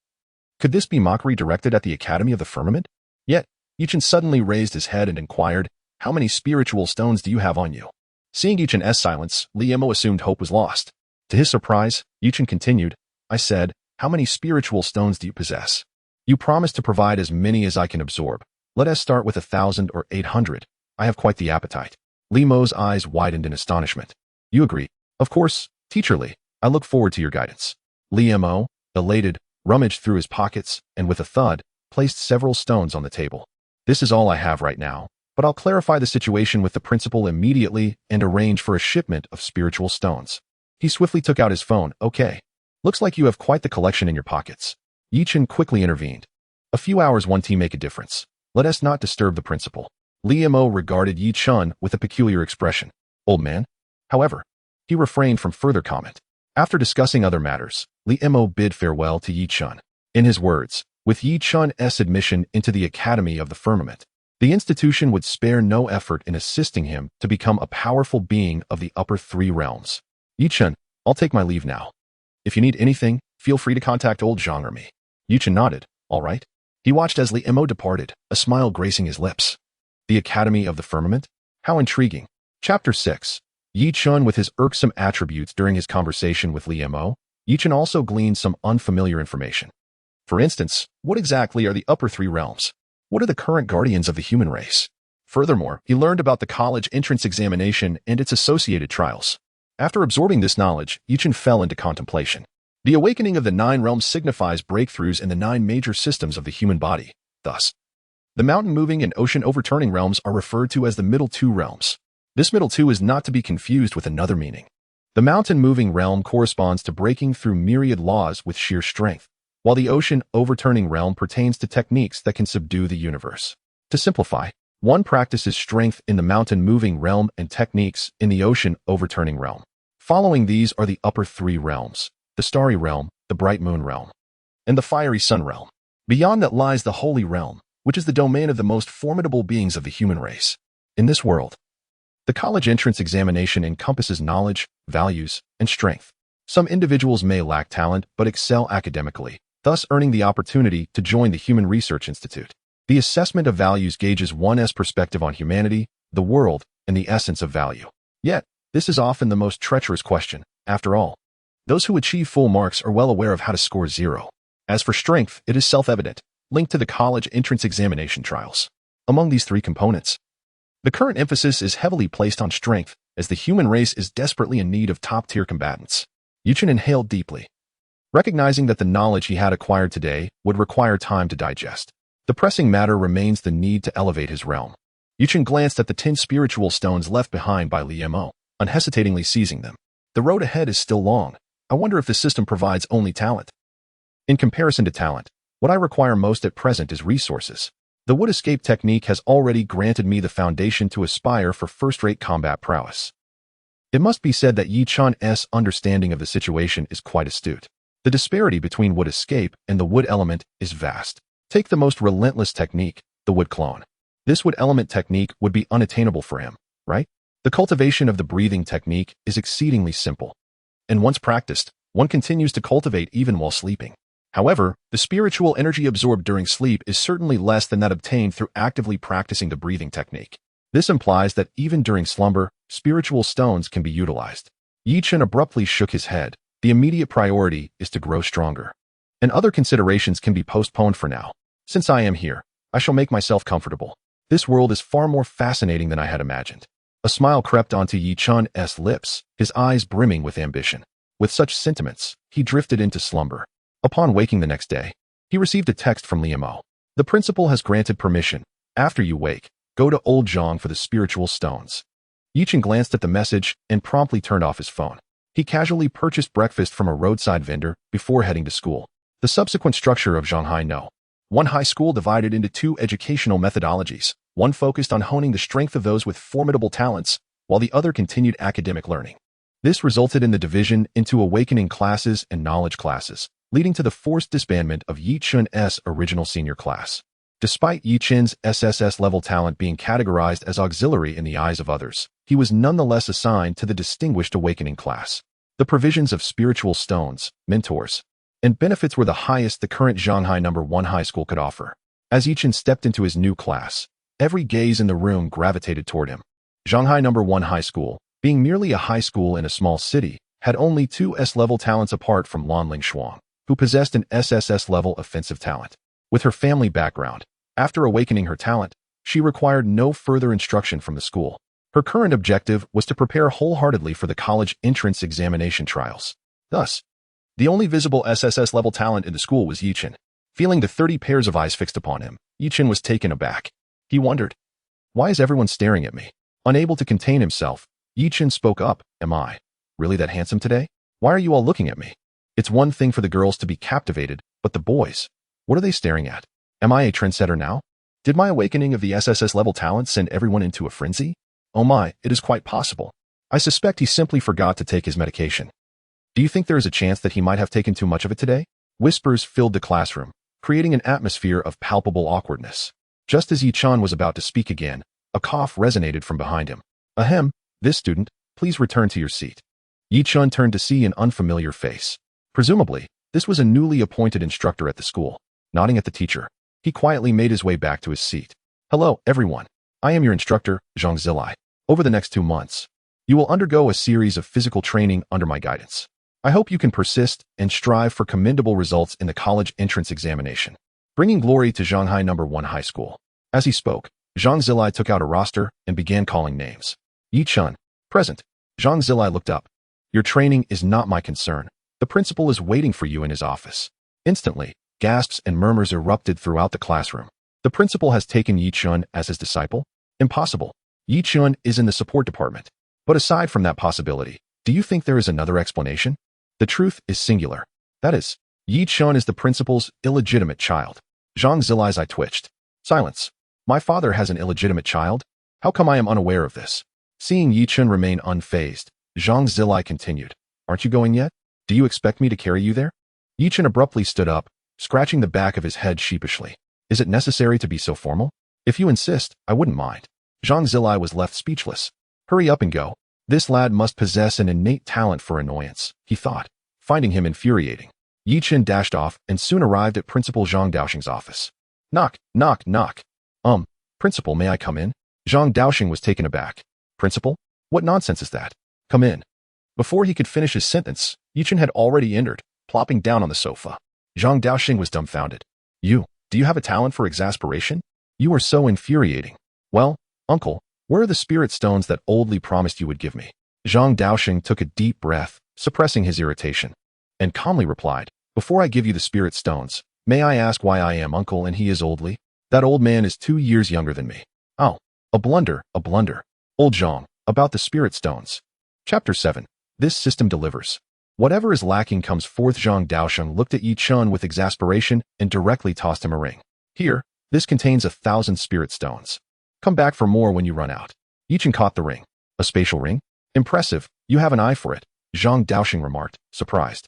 Speaker 1: Could this be mockery directed at the Academy of the Firmament? Yet, Yi Chen suddenly raised his head and inquired, how many spiritual stones do you have on you? Seeing Yi Chen's silence, Li Mo assumed hope was lost. To his surprise, Yi Chen continued, I said, how many spiritual stones do you possess? You promised to provide as many as I can absorb. Let us start with 1,000 or 800. I have quite the appetite. Li Mo's eyes widened in astonishment. You agree? Of course, Teacher Li. I look forward to your guidance. Li Mo, elated, rummaged through his pockets and with a thud, placed several stones on the table. This is all I have right now, but I'll clarify the situation with the principal immediately and arrange for a shipment of spiritual stones. He swiftly took out his phone. Okay. Looks like you have quite the collection in your pockets. Yi Chen quickly intervened. A few hours won't make a difference. Let us not disturb the principal. Li Mo regarded Yi Chen with a peculiar expression. Old man? However, he refrained from further comment. After discussing other matters, Li Mo bid farewell to Yi Chen. In his words, with Yi Chen's admission into the Academy of the Firmament, the institution would spare no effort in assisting him to become a powerful being of the upper three realms. Yi Chen, I'll take my leave now. If you need anything, feel free to contact old Zhang or me. Yi Chen nodded. All right. He watched as Li Mo departed, a smile gracing his lips. The Academy of the Firmament? How intriguing. Chapter 6. Yi Chen with his irksome attributes during his conversation with Li Mo, Yi Chen also gleaned some unfamiliar information. For instance, what exactly are the upper three realms? What are the current guardians of the human race? Furthermore, he learned about the college entrance examination and its associated trials. After absorbing this knowledge, Yi Chen fell into contemplation. The awakening of the 9 realms signifies breakthroughs in the 9 major systems of the human body. Thus, the mountain-moving and ocean-overturning realms are referred to as the middle 2 realms. This middle 2 is not to be confused with another meaning. The mountain-moving realm corresponds to breaking through myriad laws with sheer strength, while the ocean-overturning realm pertains to techniques that can subdue the universe. To simplify, one practices strength in the mountain-moving realm and techniques in the ocean-overturning realm. Following these are the upper 3 realms, the starry realm, the bright moon realm, and the fiery sun realm. Beyond that lies the holy realm, which is the domain of the most formidable beings of the human race. In this world, the college entrance examination encompasses knowledge, values, and strength. Some individuals may lack talent but excel academically, thus earning the opportunity to join the Human Research Institute. The assessment of values gauges one's perspective on humanity, the world, and the essence of value. Yet, this is often the most treacherous question, after all. Those who achieve full marks are well aware of how to score 0. As for strength, it is self-evident, linked to the college entrance examination trials. Among these 3 components, the current emphasis is heavily placed on strength, as the human race is desperately in need of top-tier combatants. Chen inhaled deeply, recognizing that the knowledge he had acquired today would require time to digest. The pressing matter remains the need to elevate his realm. Chen glanced at the 10 spiritual stones left behind by Li Mo, unhesitatingly seizing them. The road ahead is still long. I wonder if the system provides only talent. In comparison to talent, what I require most at present is resources. The wood escape technique has already granted me the foundation to aspire for first-rate combat prowess. It must be said that Chen's understanding of the situation is quite astute. The disparity between wood escape and the wood element is vast. Take the most relentless technique, the wood clone. This wood element technique would be unattainable for him, right? The cultivation of the breathing technique is exceedingly simple. And once practiced, one continues to cultivate even while sleeping. However, the spiritual energy absorbed during sleep is certainly less than that obtained through actively practicing the breathing technique. This implies that even during slumber, spiritual stones can be utilized. Chen abruptly shook his head. The immediate priority is to grow stronger. And other considerations can be postponed for now. Since I am here, I shall make myself comfortable. This world is far more fascinating than I had imagined. A smile crept onto Chen's lips, his eyes brimming with ambition. With such sentiments, he drifted into slumber. Upon waking the next day, he received a text from Li Mo. The principal has granted permission. After you wake, go to Old Zhang for the spiritual stones. Chen glanced at the message and promptly turned off his phone. He casually purchased breakfast from a roadside vendor before heading to school. The subsequent structure of Zhanghai No. 1 high school divided into 2 educational methodologies. One focused on honing the strength of those with formidable talents, while the other continued academic learning. This resulted in the division into awakening classes and knowledge classes, leading to the forced disbandment of Chen's original senior class. Despite Chen's SSS-level talent being categorized as auxiliary in the eyes of others, he was nonetheless assigned to the distinguished awakening class. The provisions of spiritual stones, mentors, and benefits were the highest the current Zhanghai No. 1 high school could offer. As Chen stepped into his new class, every gaze in the room gravitated toward him. Zhanghai No. 1 high school, being merely a high school in a small city, had only 2 S-level talents apart from Lanling Shuang, who possessed an SSS-level offensive talent. With her family background, after awakening her talent, she required no further instruction from the school. Her current objective was to prepare wholeheartedly for the college entrance examination trials. Thus, the only visible SSS-level talent in the school was Chen. Feeling the 30 pairs of eyes fixed upon him, Chen was taken aback. He wondered, why is everyone staring at me? Unable to contain himself, Chen spoke up, am I really that handsome today? Why are you all looking at me? It's one thing for the girls to be captivated, but the boys, what are they staring at? Am I a trendsetter now? Did my awakening of the SSS-level talent send everyone into a frenzy? Oh my, it is quite possible. I suspect he simply forgot to take his medication. Do you think there is a chance that he might have taken too much of it today? Whispers filled the classroom, creating an atmosphere of palpable awkwardness. Just as Chen was about to speak again, a cough resonated from behind him. Ahem, this student, please return to your seat. Chen turned to see an unfamiliar face. Presumably, this was a newly appointed instructor at the school. Nodding at the teacher, he quietly made his way back to his seat. Hello, everyone. I am your instructor, Zhang Zilai. Over the next 2 months, you will undergo a series of physical training under my guidance. I hope you can persist and strive for commendable results in the college entrance examination, bringing glory to Zhanghai No. 1 high school. As he spoke, Zhang Zilai took out a roster and began calling names. Chen, present. Zhang Zilai looked up. Your training is not my concern. The principal is waiting for you in his office. Instantly, gasps and murmurs erupted throughout the classroom. The principal has taken Chen as his disciple? Impossible. Chen is in the support department. But aside from that possibility, do you think there is another explanation? The truth is singular. That is, Chen is the principal's illegitimate child. Zhang Zilai's eye twitched. Silence. My father has an illegitimate child? How come I am unaware of this? Seeing Chen remain unfazed, Zhang Zilai continued. Aren't you going yet? Do you expect me to carry you there? Chen abruptly stood up, scratching the back of his head sheepishly. Is it necessary to be so formal? If you insist, I wouldn't mind. Zhang Zilai was left speechless. Hurry up and go. This lad must possess an innate talent for annoyance, he thought. finding him infuriating. Yi Chen dashed off and soon arrived at Principal Zhang Daoxing's office. Knock, knock, knock. Principal, may I come in? Zhang Daoxing was taken aback. Principal? What nonsense is that? Come in. Before he could finish his sentence, Yi Chen had already entered, plopping down on the sofa. Zhang Daoxing was dumbfounded. Do you have a talent for exasperation? You are so infuriating. Well, uncle, where are the spirit stones that oldly promised you would give me? Zhang Daoxing took a deep breath, suppressing his irritation, and calmly replied, before I give you the spirit stones, may I ask why I am uncle and he is oldly? That old man is 2 years younger than me. Oh, a blunder, a blunder. Old Zhang, about the spirit stones. Chapter 7. This system delivers. Whatever is lacking comes forth. Zhang Daoxing looked at Yi Chen with exasperation and directly tossed him a ring. Here, this contains 1,000 spirit stones. Come back for more when you run out. Yi Chen caught the ring. A spatial ring? Impressive, you have an eye for it, Zhang Daoxing remarked, surprised.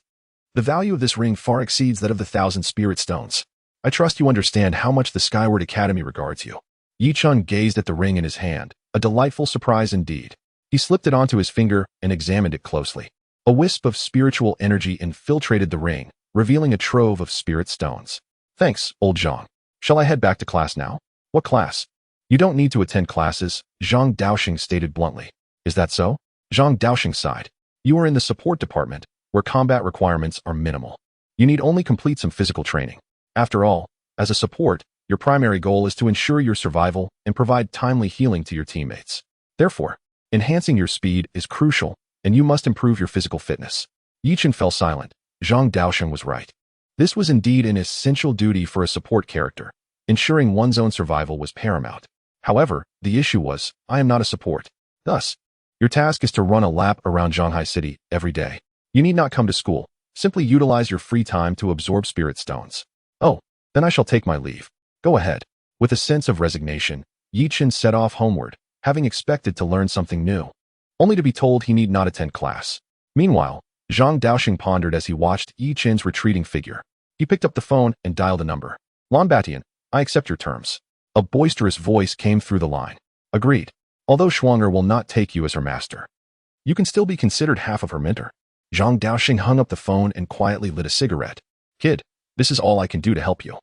Speaker 1: The value of this ring far exceeds that of the 1,000 spirit stones. I trust you understand how much the Skyward Academy regards you. Yi Chen gazed at the ring in his hand, a delightful surprise indeed. He slipped it onto his finger and examined it closely. A wisp of spiritual energy infiltrated the ring, revealing a trove of spirit stones. Thanks, old Zhang. Shall I head back to class now? What class? You don't need to attend classes, Zhang Daoxing stated bluntly. Is that so? Zhang Daoxing sighed. You are in the support department, where combat requirements are minimal. You need only complete some physical training. After all, as a support, your primary goal is to ensure your survival and provide timely healing to your teammates. Therefore, enhancing your speed is crucial, and you must improve your physical fitness. Yi Chen fell silent. Zhang Daoxing was right. This was indeed an essential duty for a support character. Ensuring one's own survival was paramount. However, the issue was, I am not a support. Thus, your task is to run a lap around Zhanghai City every day. You need not come to school. Simply utilize your free time to absorb spirit stones. Oh, then I shall take my leave. Go ahead. With a sense of resignation, Yi Chen set off homeward, having expected to learn something new, only to be told he need not attend class. Meanwhile, Zhang Daoxing pondered as he watched Yi Chen's retreating figure. He picked up the phone and dialed a number. Lon Batian, I accept your terms. A boisterous voice came through the line. Agreed. Although Schwanger will not take you as her master, you can still be considered half of her mentor. Zhang Daoxing hung up the phone and quietly lit a cigarette. Kid, this is all I can do to help you.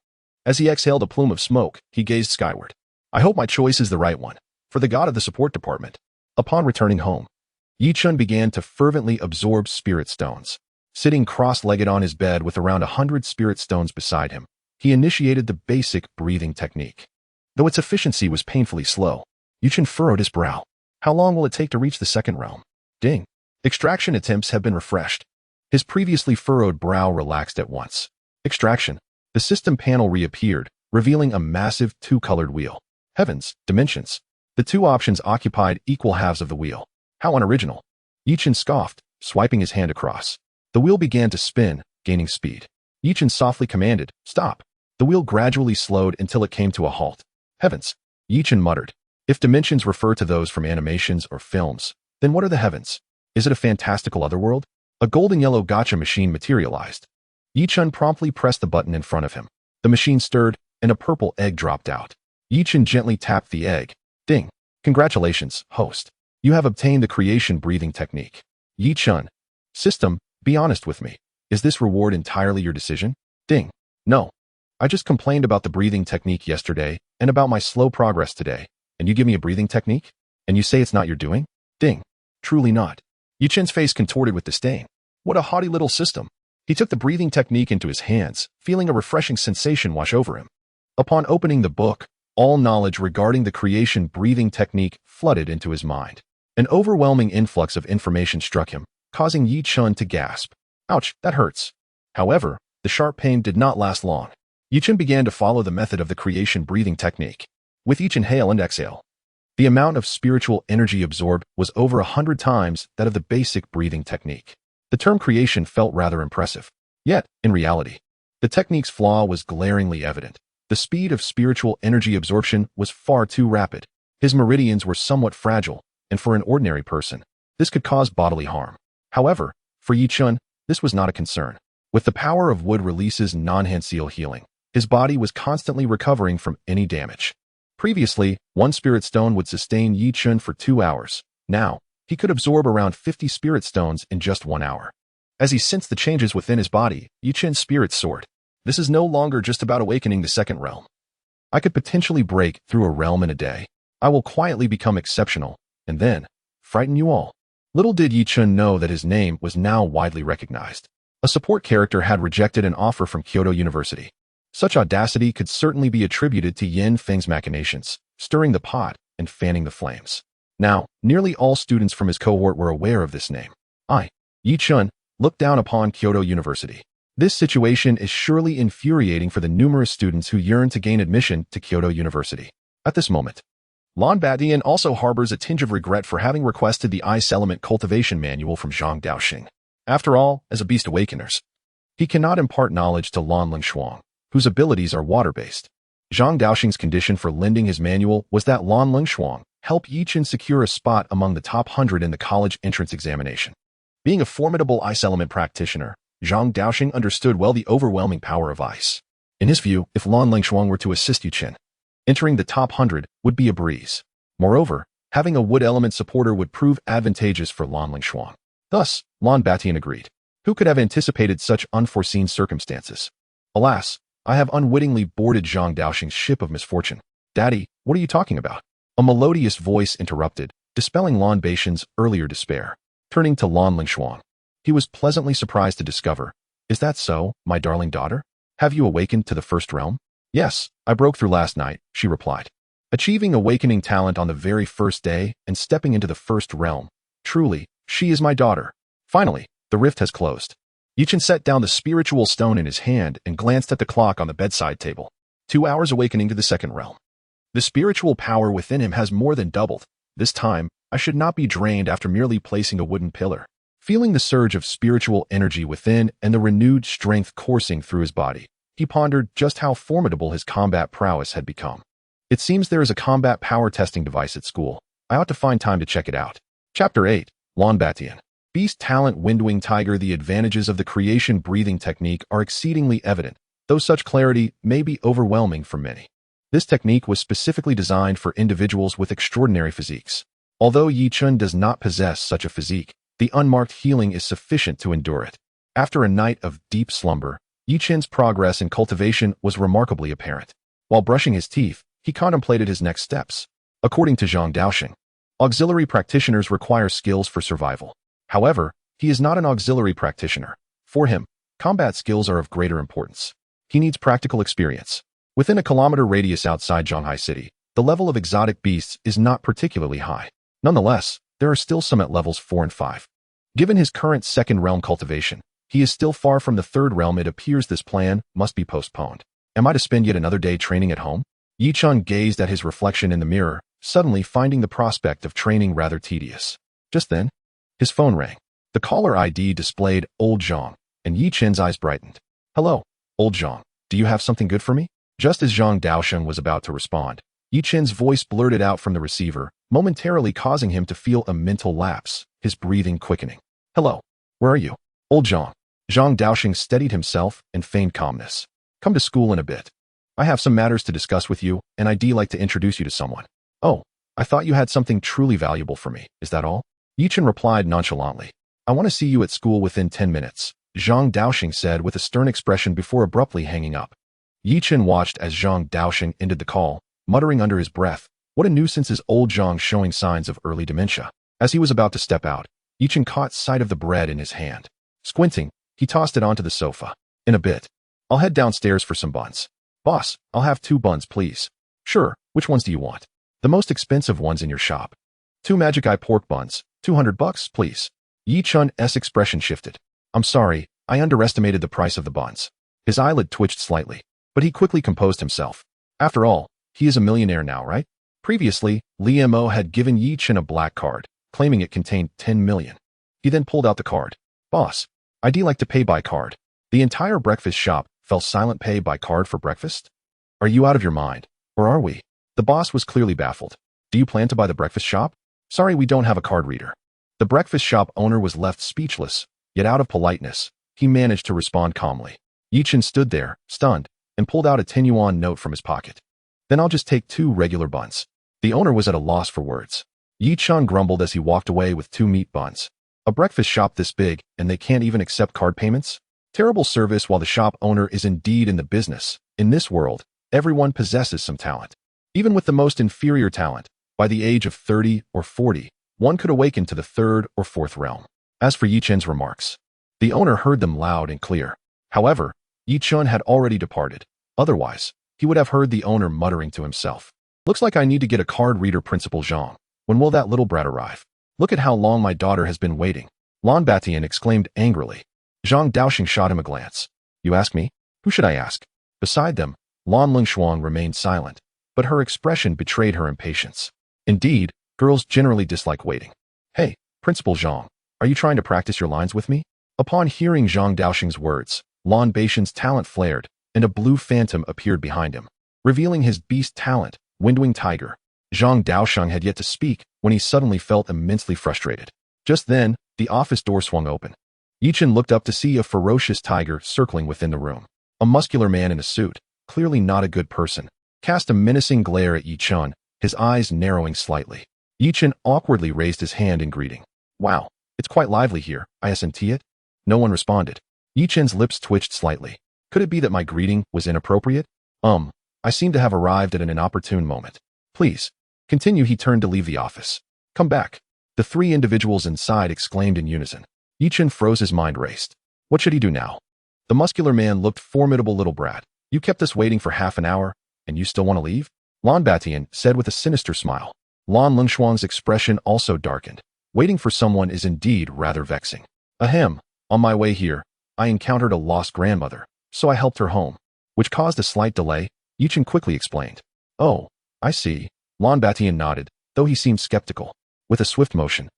Speaker 1: As he exhaled a plume of smoke, he gazed skyward. I hope my choice is the right one, for the god of the support department. Upon returning home, Yi Chen began to fervently absorb spirit stones. Sitting cross-legged on his bed with around 100 spirit stones beside him, he initiated the basic breathing technique. Though its efficiency was painfully slow, Yi Chen furrowed his brow. How long will it take to reach the second realm? Ding. Extraction attempts have been refreshed. His previously furrowed brow relaxed at once. Extraction. The system panel reappeared, revealing a massive two-colored wheel. Heavens, dimensions. The two options occupied equal halves of the wheel. How unoriginal. Yi Chen scoffed, swiping his hand across. The wheel began to spin, gaining speed. Yi Chen softly commanded, stop. The wheel gradually slowed until it came to a halt. Heavens. Yi Chen muttered. If dimensions refer to those from animations or films, then what are the heavens? Is it a fantastical otherworld? A golden yellow gacha machine materialized. Yi Chen promptly pressed the button in front of him. The machine stirred, and a purple egg dropped out. Yi Chen gently tapped the egg. Ding. Congratulations, host. You have obtained the creation breathing technique. Yi Chen. System, be honest with me. Is this reward entirely your decision? Ding. No. I just complained about the breathing technique yesterday and about my slow progress today, and you give me a breathing technique? And you say it's not your doing? Ding. Truly not. Yi Chen's face contorted with disdain. What a haughty little system. He took the breathing technique into his hands, feeling a refreshing sensation wash over him. Upon opening the book, all knowledge regarding the creation breathing technique flooded into his mind. An overwhelming influx of information struck him, causing Yi Chen to gasp. Ouch, that hurts. However, the sharp pain did not last long. Yi Chen began to follow the method of the creation breathing technique. With each inhale and exhale, the amount of spiritual energy absorbed was over 100 times that of the basic breathing technique. The term creation felt rather impressive. Yet, in reality, the technique's flaw was glaringly evident. The speed of spiritual energy absorption was far too rapid. His meridians were somewhat fragile, and for an ordinary person, this could cause bodily harm. However, for Yi Chen, this was not a concern. With the power of Wood Release's non-Hanseal healing, his body was constantly recovering from any damage. Previously, one spirit stone would sustain Yi Chen for 2 hours. Now, he could absorb around 50 spirit stones in just 1 hour. As he sensed the changes within his body, Yi Chen's spirit soared. This is no longer just about awakening the second realm. I could potentially break through a realm in a day. I will quietly become exceptional, and then frighten you all. Little did Yi Chen know that his name was now widely recognized. A support character had rejected an offer from Kyoto University. Such audacity could certainly be attributed to Yin Feng's machinations, stirring the pot and fanning the flames. Now, nearly all students from his cohort were aware of this name. Yi Chen, looked down upon Kyoto University. This situation is surely infuriating for the numerous students who yearn to gain admission to Kyoto University. At this moment, Lan Batian also harbors a tinge of regret for having requested the Ice Element Cultivation Manual from Zhang Daoxing. After all, as a Beast Awakeners, he cannot impart knowledge to Lan Lingshuang, whose abilities are water-based. Zhang Daoxing's condition for lending his manual was that Lan Lingshuang help Yi Chen secure a spot among the top 100 in the college entrance examination. Being a formidable Ice Element practitioner, Zhang Daoxing understood well the overwhelming power of ice. In his view, if Lan Lingshuang were to assist Yi Chen, entering the top 100 would be a breeze. Moreover, having a wood element supporter would prove advantageous for Lan Lingshuang. Thus, Lan Batian agreed. Who could have anticipated such unforeseen circumstances? Alas, I have unwittingly boarded Zhang Daoxing's ship of misfortune. Daddy, what are you talking about? A melodious voice interrupted, dispelling Lan Batian's earlier despair. Turning to Lan Lingshuang, he was pleasantly surprised to discover, "Is that so, my darling daughter? Have you awakened to the first realm?" "Yes, I broke through last night," she replied. Achieving awakening talent on the very first day and stepping into the first realm. Truly, she is my daughter. Finally, the rift has closed. Yi Chen set down the spiritual stone in his hand and glanced at the clock on the bedside table. 2 hours awakening to the second realm. The spiritual power within him has more than doubled. This time, I should not be drained after merely placing a wooden pillar. Feeling the surge of spiritual energy within and the renewed strength coursing through his body, he pondered just how formidable his combat prowess had become. It seems there is a combat power testing device at school. I ought to find time to check it out. Chapter 8. Lan Batian. Beast Talent Windwing Tiger. The advantages of the creation breathing technique are exceedingly evident, though such clarity may be overwhelming for many. This technique was specifically designed for individuals with extraordinary physiques. Although Yi Chen does not possess such a physique, the unmarked healing is sufficient to endure it. After a night of deep slumber, Yi Chen's progress in cultivation was remarkably apparent. While brushing his teeth, he contemplated his next steps. According to Zhang Daoxing, auxiliary practitioners require skills for survival. However, he is not an auxiliary practitioner. For him, combat skills are of greater importance. He needs practical experience. Within a kilometer radius outside Zhanghai City, the level of exotic beasts is not particularly high. Nonetheless, there are still some at levels 4 and 5. Given his current second realm cultivation, he is still far from the third realm. It appears this plan must be postponed. Am I to spend yet another day training at home? Yi Chen gazed at his reflection in the mirror, suddenly finding the prospect of training rather tedious. Just then, his phone rang. The caller ID displayed Old Zhang, and Yi Chen's eyes brightened. "Hello, Old Zhang. Do you have something good for me?" Just as Zhang Daoxing was about to respond, Yi Chen's voice blurted out from the receiver, momentarily causing him to feel a mental lapse, his breathing quickening. "Hello, where are you?" "Old Zhang." Zhang Daoxing steadied himself and feigned calmness. "Come to school in a bit. I have some matters to discuss with you, and I'd like to introduce you to someone." "Oh, I thought you had something truly valuable for me. Is that all?" Yi Chen replied nonchalantly. "I want to see you at school within 10 minutes, Zhang Daoxing said with a stern expression before abruptly hanging up. Yi Chen watched as Zhang Daoxing ended the call, muttering under his breath, "What a nuisance is Old Zhang showing signs of early dementia." As he was about to step out, Yi Chen caught sight of the bread in his hand. Squinting, he tossed it onto the sofa. "In a bit. I'll head downstairs for some buns." "Boss, I'll have 2 buns, please." "Sure, which ones do you want?" "The most expensive ones in your shop." 2 Magic Eye pork buns, $200, please." Yi Chen's expression shifted. "I'm sorry, I underestimated the price of the buns." His eyelid twitched slightly, but he quickly composed himself. After all, he is a millionaire now, right? Previously, Li Mo had given Yi Chen a black card, claiming it contained 10 million. He then pulled out the card. "Boss, I'd like to pay by card." The entire breakfast shop fell silent. "Pay by card for breakfast? Are you out of your mind? Or are we?" The boss was clearly baffled. "Do you plan to buy the breakfast shop?" "Sorry, we don't have a card reader." The breakfast shop owner was left speechless, yet out of politeness, he managed to respond calmly. Yi Chen stood there, stunned, and pulled out a 10 yuan note from his pocket. "Then I'll just take 2 regular buns." The owner was at a loss for words. Yi Chen grumbled as he walked away with 2 meat buns. A breakfast shop this big, and they can't even accept card payments? Terrible service. While the shop owner is indeed in the business, in this world, everyone possesses some talent. Even with the most inferior talent, by the age of 30 or 40, one could awaken to the third or fourth realm. As for Yi Chen's remarks, the owner heard them loud and clear. However, Yi Chen had already departed. Otherwise, he would have heard the owner muttering to himself. Looks like I need to get a card reader, Principal Zhang. When will that little brat arrive? Look at how long my daughter has been waiting. Lan Batian exclaimed angrily. Zhang Daoxing shot him a glance. You ask me? Who should I ask? Beside them, Lan Lingshuang remained silent, but her expression betrayed her impatience. Indeed, girls generally dislike waiting. Hey, Principal Zhang, are you trying to practice your lines with me? Upon hearing Zhang Daoxing's words, Lan Batian's talent flared, and a blue phantom appeared behind him, revealing his beast talent, Windwing Tiger. Zhang Daoxing had yet to speak when he suddenly felt immensely frustrated. Just then, the office door swung open. Yi Chen looked up to see a ferocious tiger circling within the room. A muscular man in a suit, clearly not a good person, cast a menacing glare at Yi Chen, his eyes narrowing slightly. Yi Chen awkwardly raised his hand in greeting. Wow, it's quite lively here, isn't it? No one responded. Yi Chen's lips twitched slightly. Could it be that my greeting was inappropriate? I seem to have arrived at an inopportune moment. Please, continue. He turned to leave the office. Come back. The three individuals inside exclaimed in unison. Yi Chen froze, his mind raced. What should he do now? The muscular man looked formidable. Little brat, you kept us waiting for half an hour, and you still want to leave? Lan Batian said with a sinister smile. Lan Lingshuang's expression also darkened. Waiting for someone is indeed rather vexing. Ahem, on my way here, I encountered a lost grandmother, so I helped her home, which caused a slight delay. Yi Chen quickly explained. Oh, I see. Lan Batian nodded, though he seemed skeptical. With a swift motion,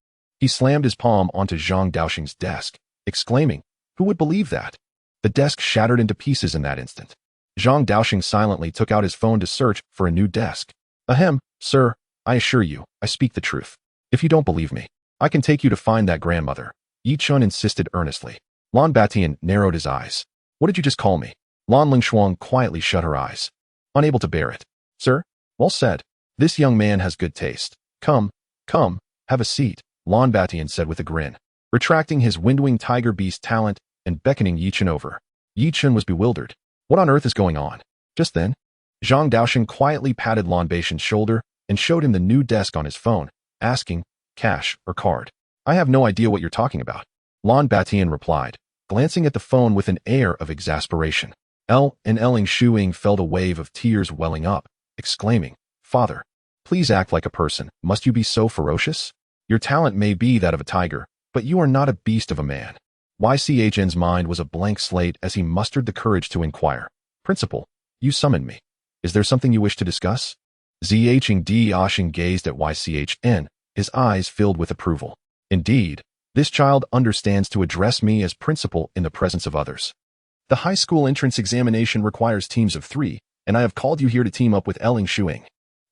Speaker 1: he slammed his palm onto Zhang Daoxing's desk, exclaiming, who would believe that? The desk shattered into pieces in that instant. Zhang Daoxing silently took out his phone to search for a new desk. Ahem, sir, I assure you, I speak the truth. If you don't believe me, I can take you to find that grandmother. Yi Chen insisted earnestly. Lan Batian narrowed his eyes. What did you just call me? Lan Lingshuang quietly shut her eyes, unable to bear it. Sir? Well said. This young man has good taste. Come, have a seat, Lan Batian said with a grin, retracting his Windwing Tiger beast talent and beckoning Yi Chen over. Yi Chen was bewildered. What on earth is going on? Just then, Zhang Daoxing quietly patted Lan Batian's shoulder and showed him the new desk on his phone, asking, cash or card? I have no idea what you're talking about, Lan Batian replied, glancing at the phone with an air of exasperation. Ling Shuing felt a wave of tears welling up, exclaiming, Father, please act like a person. Must you be so ferocious? Your talent may be that of a tiger, but you are not a beast of a man. YCHN's mind was a blank slate as he mustered the courage to inquire. Principal, you summoned me. Is there something you wish to discuss? Zhang Daoxing gazed at YCHN, his eyes filled with approval. Indeed, this child understands to address me as principal in the presence of others. The high school entrance examination requires teams of 3, and I have called you here to team up with Ling Shuing.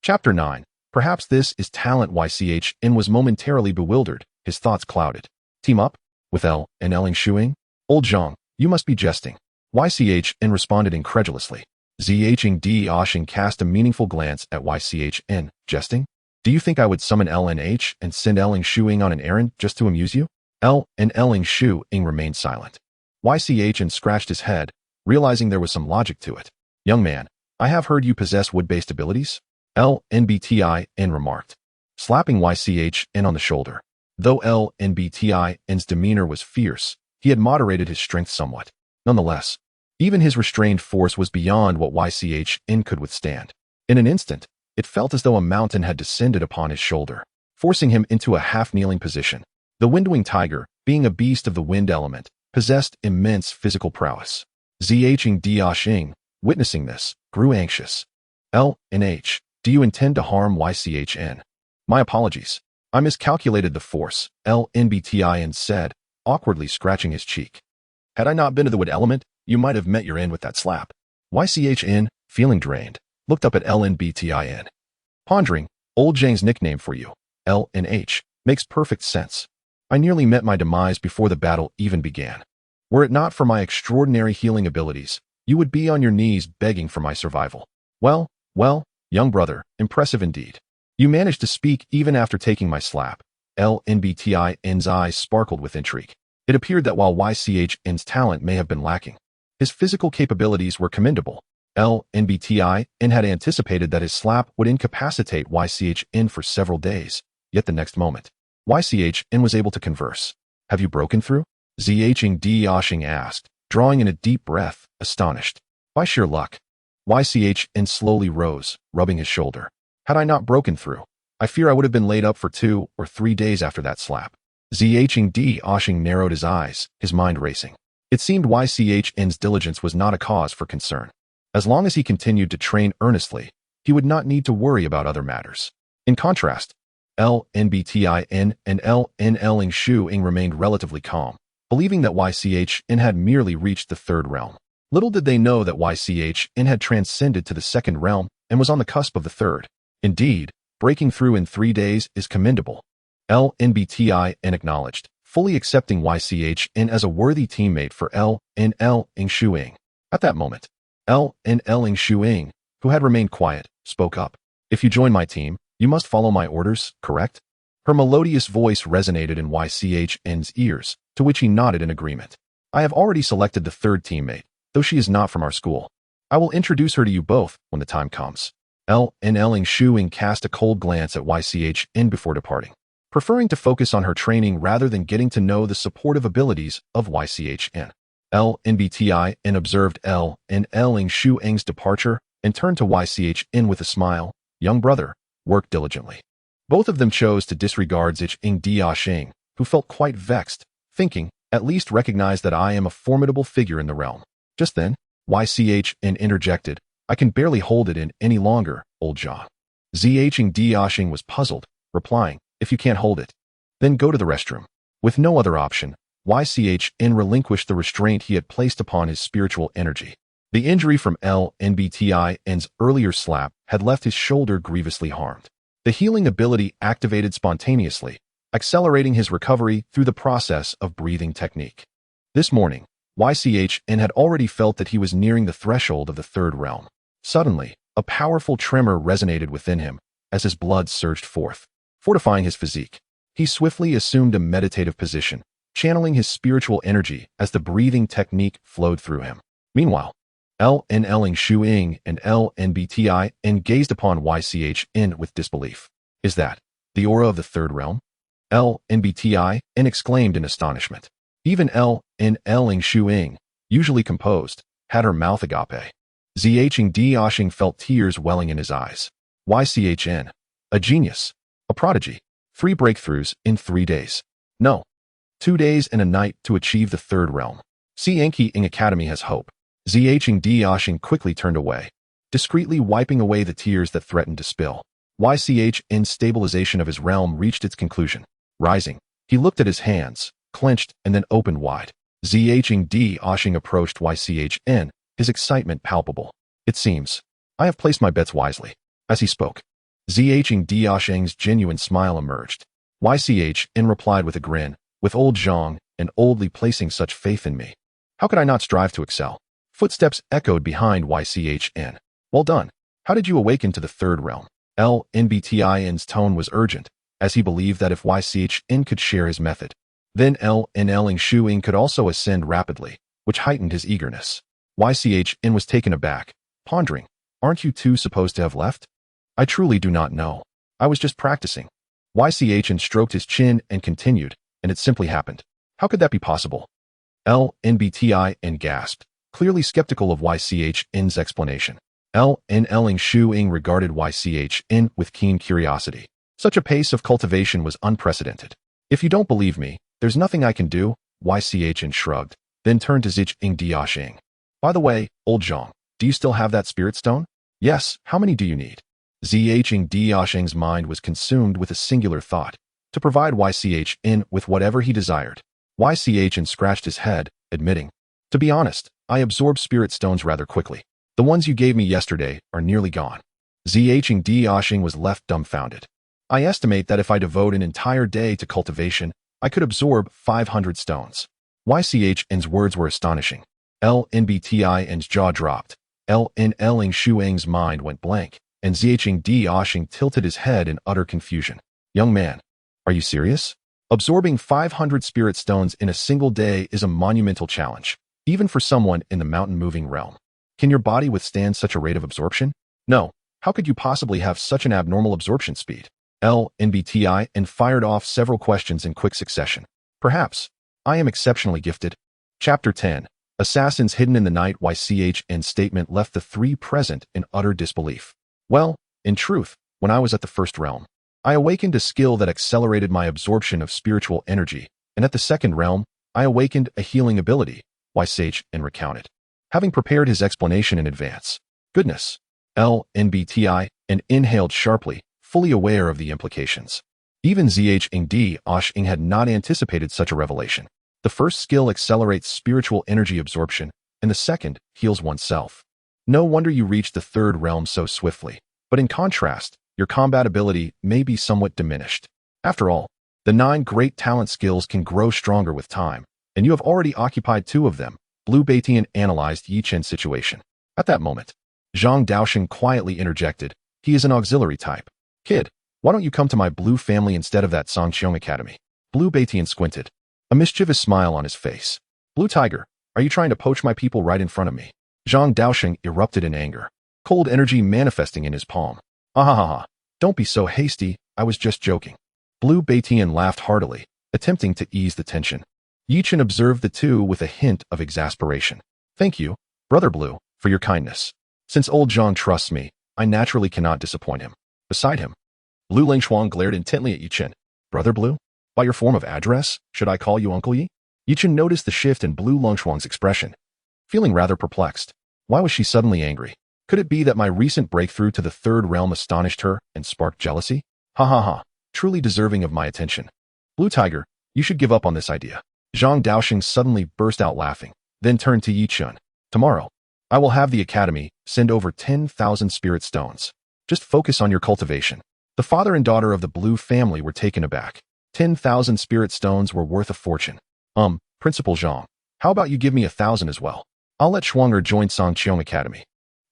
Speaker 1: Chapter 9. Perhaps this is talent. YCHN was momentarily bewildered, his thoughts clouded. Team up? With Ling Shuing? Old Zhang, you must be jesting. YCHN responded incredulously. Zhang Daoxing cast a meaningful glance at YCHN. Jesting? Do you think I would summon LNH and send Ling Shuing on an errand just to amuse you? Ling Shuing remained silent. YCHN scratched his head, realizing there was some logic to it. Young man, I have heard you possess wood-based abilities? LNBTIN remarked, slapping YCHN on the shoulder. Though LNBTIN's demeanor was fierce, he had moderated his strength somewhat. Nonetheless, even his restrained force was beyond what YCHN could withstand. In an instant, it felt as though a mountain had descended upon his shoulder, forcing him into a half-kneeling position. The Windwing Tiger, being a beast of the wind element, possessed immense physical prowess. Zhang Daoxing, witnessing this, grew anxious. LNH, do you intend to harm YCHN? My apologies. I miscalculated the force, LNBTIN said, awkwardly scratching his cheek. Had I not been to the wood element, you might have met your end with that slap. YCHN, feeling drained, looked up at LNBTIN. Pondering, old Zhang's nickname for you, LNH, makes perfect sense. I nearly met my demise before the battle even began. Were it not for my extraordinary healing abilities, you would be on your knees begging for my survival. Well, young brother, impressive indeed. You managed to speak even after taking my slap. LNBTIN's eyes sparkled with intrigue. It appeared that while YCHN's talent may have been lacking, his physical capabilities were commendable. LNBTIN had anticipated that his slap would incapacitate YCHN for several days, yet the next moment, YCHN was able to converse. "Have you broken through?" Zhang asked, drawing in a deep breath, astonished. "By sheer luck." YCHN slowly rose, rubbing his shoulder. "Had I not broken through, I fear I would have been laid up for 2 or 3 days after that slap." Zhang narrowed his eyes, his mind racing. It seemed YCHN's diligence was not a cause for concern. As long as he continued to train earnestly, he would not need to worry about other matters. In contrast, LNBTIN and LNLing remained relatively calm, believing that YCHN had merely reached the third realm. Little did they know that YCHN had transcended to the second realm and was on the cusp of the third. Indeed, breaking through in 3 days is commendable. LNBTIN acknowledged, fully accepting YCHN as a worthy teammate for LNLing. At that moment, LNLing, who had remained quiet, spoke up. "If you join my team, you must follow my orders, correct?" Her melodious voice resonated in YCHN's ears, to which he nodded in agreement. "I have already selected the third teammate, though she is not from our school. I will introduce her to you both when the time comes." LNLing cast a cold glance at YCHN before departing, preferring to focus on her training rather than getting to know the supportive abilities of YCHN. LNBTIN observed LNLing's departure and turned to YCHN with a smile. "Young brother, work diligently." Both of them chose to disregard Zhang, who felt quite vexed, thinking, "At least recognize that I am a formidable figure in the realm." Just then, YCHN interjected, "I can barely hold it in any longer, old Zhang." Zhang was puzzled, replying, "If you can't hold it, then go to the restroom." With no other option, YCHN relinquished the restraint he had placed upon his spiritual energy. The injury from LNBTIN's earlier slap had left his shoulder grievously harmed. The healing ability activated spontaneously, accelerating his recovery through the process of breathing technique. This morning, YCHN had already felt that he was nearing the threshold of the third realm. Suddenly, a powerful tremor resonated within him as his blood surged forth, fortifying his physique. He swiftly assumed a meditative position, channeling his spiritual energy as the breathing technique flowed through him. Meanwhile, LNLing and LNBTIN gazed upon YCHN with disbelief. "Is that the aura of the third realm?" LNBTIN exclaimed in astonishment. Even LNLing, usually composed, had her mouth agape. Zhang felt tears welling in his eyes. YCHN, a genius, a prodigy. 3 breakthroughs in 3 days. No, 2 days and a night to achieve the third realm. Xianqi Academy has hope. Zhang quickly turned away, discreetly wiping away the tears that threatened to spill. YCHN's stabilization of his realm reached its conclusion. Rising, he looked at his hands, clenched and then opened wide. Zhang approached YCHN, his excitement palpable. "It seems I have placed my bets wisely." As he spoke, Zhang's genuine smile emerged. YCHN replied with a grin, "With old Zhang and oldly placing such faith in me, how could I not strive to excel?" Footsteps echoed behind YCHN. "Well done. How did you awaken to the third realm?" LNBTIN's tone was urgent, as he believed that if YCHN could share his method, then LNLing could also ascend rapidly, which heightened his eagerness. YCHN was taken aback, pondering, "Aren't you two supposed to have left?" "I truly do not know. I was just practicing." YCHN stroked his chin and continued, "And it simply happened." "How could that be possible?" LNBTIN gasped, clearly skeptical of YCHN's explanation. LNLing regarded YCHN with keen curiosity. Such a pace of cultivation was unprecedented. "If you don't believe me, there's nothing I can do," YCHN shrugged, then turned to Zhang. "By the way, old Zhang, do you still have that spirit stone?" "Yes, how many do you need?" Zhang's mind was consumed with a singular thought, to provide YCHN with whatever he desired. YCHN scratched his head, admitting, "To be honest, I absorb spirit stones rather quickly. The ones you gave me yesterday are nearly gone." Zhang was left dumbfounded. "I estimate that if I devote an entire day to cultivation, I could absorb 500 stones." YCHN's words were astonishing. LNBTIN's jaw dropped. LNLing's mind went blank, and Zhang tilted his head in utter confusion. "Young man, Are you serious? Absorbing 500 spirit stones in a single day is a monumental challenge, even for someone in the mountain-moving realm. Can your body withstand such a rate of absorption? No. How could you possibly have such an abnormal absorption speed? NBTI and fired off several questions in quick succession. Perhaps. I am exceptionally gifted. Chapter 10. Assassins hidden in the night. Chen statement left the three present in utter disbelief. Well, in truth, when I was at the first realm, I awakened a skill that accelerated my absorption of spiritual energy, and at the second realm, I awakened a healing ability, Chen recounted, having prepared his explanation in advance. Goodness. NBTI and inhaled sharply, fully aware of the implications. Even Oshing had not anticipated such a revelation. The first skill accelerates spiritual energy absorption, and the second heals oneself. No wonder you reached the third realm so swiftly, but in contrast, your combat ability may be somewhat diminished. After all, the 9 great talent skills can grow stronger with time, and you have already occupied 2 of them. Blue Batian analyzed Chen's situation. At that moment, Zhang Daosheng quietly interjected, he is an auxiliary type. Kid, why don't you come to my blue family instead of that Songqiong Academy? Blue Batian squinted, a mischievous smile on his face. Blue Tiger, are you trying to poach my people right in front of me? Zhang Daosheng erupted in anger, cold energy manifesting in his palm. Ahahaha, don't be so hasty, I was just joking. Blue Batian laughed heartily, attempting to ease the tension. Chen observed the two with a hint of exasperation. Thank you, Brother Blue, for your kindness. Since old Zhang trusts me, I naturally cannot disappoint him. Beside him, Blue Lingshuang glared intently at Chen. Brother Blue? By your form of address, should I call you Uncle Yi? Chen noticed the shift in Blue Lingshuang's expression, feeling rather perplexed. Why was she suddenly angry? Could it be that my recent breakthrough to the third realm astonished her and sparked jealousy? Ha ha ha, truly deserving of my attention. Blue Tiger, you should give up on this idea. Zhang Daosheng suddenly burst out laughing, then turned to Chen. Tomorrow, I will have the academy send over 10,000 spirit stones. Just focus on your cultivation. The father and daughter of the Blue family were taken aback. 10,000 spirit stones were worth a fortune. Principal Zhang, how about you give me 1,000 as well? I'll let Shuanger join Songqiong Academy.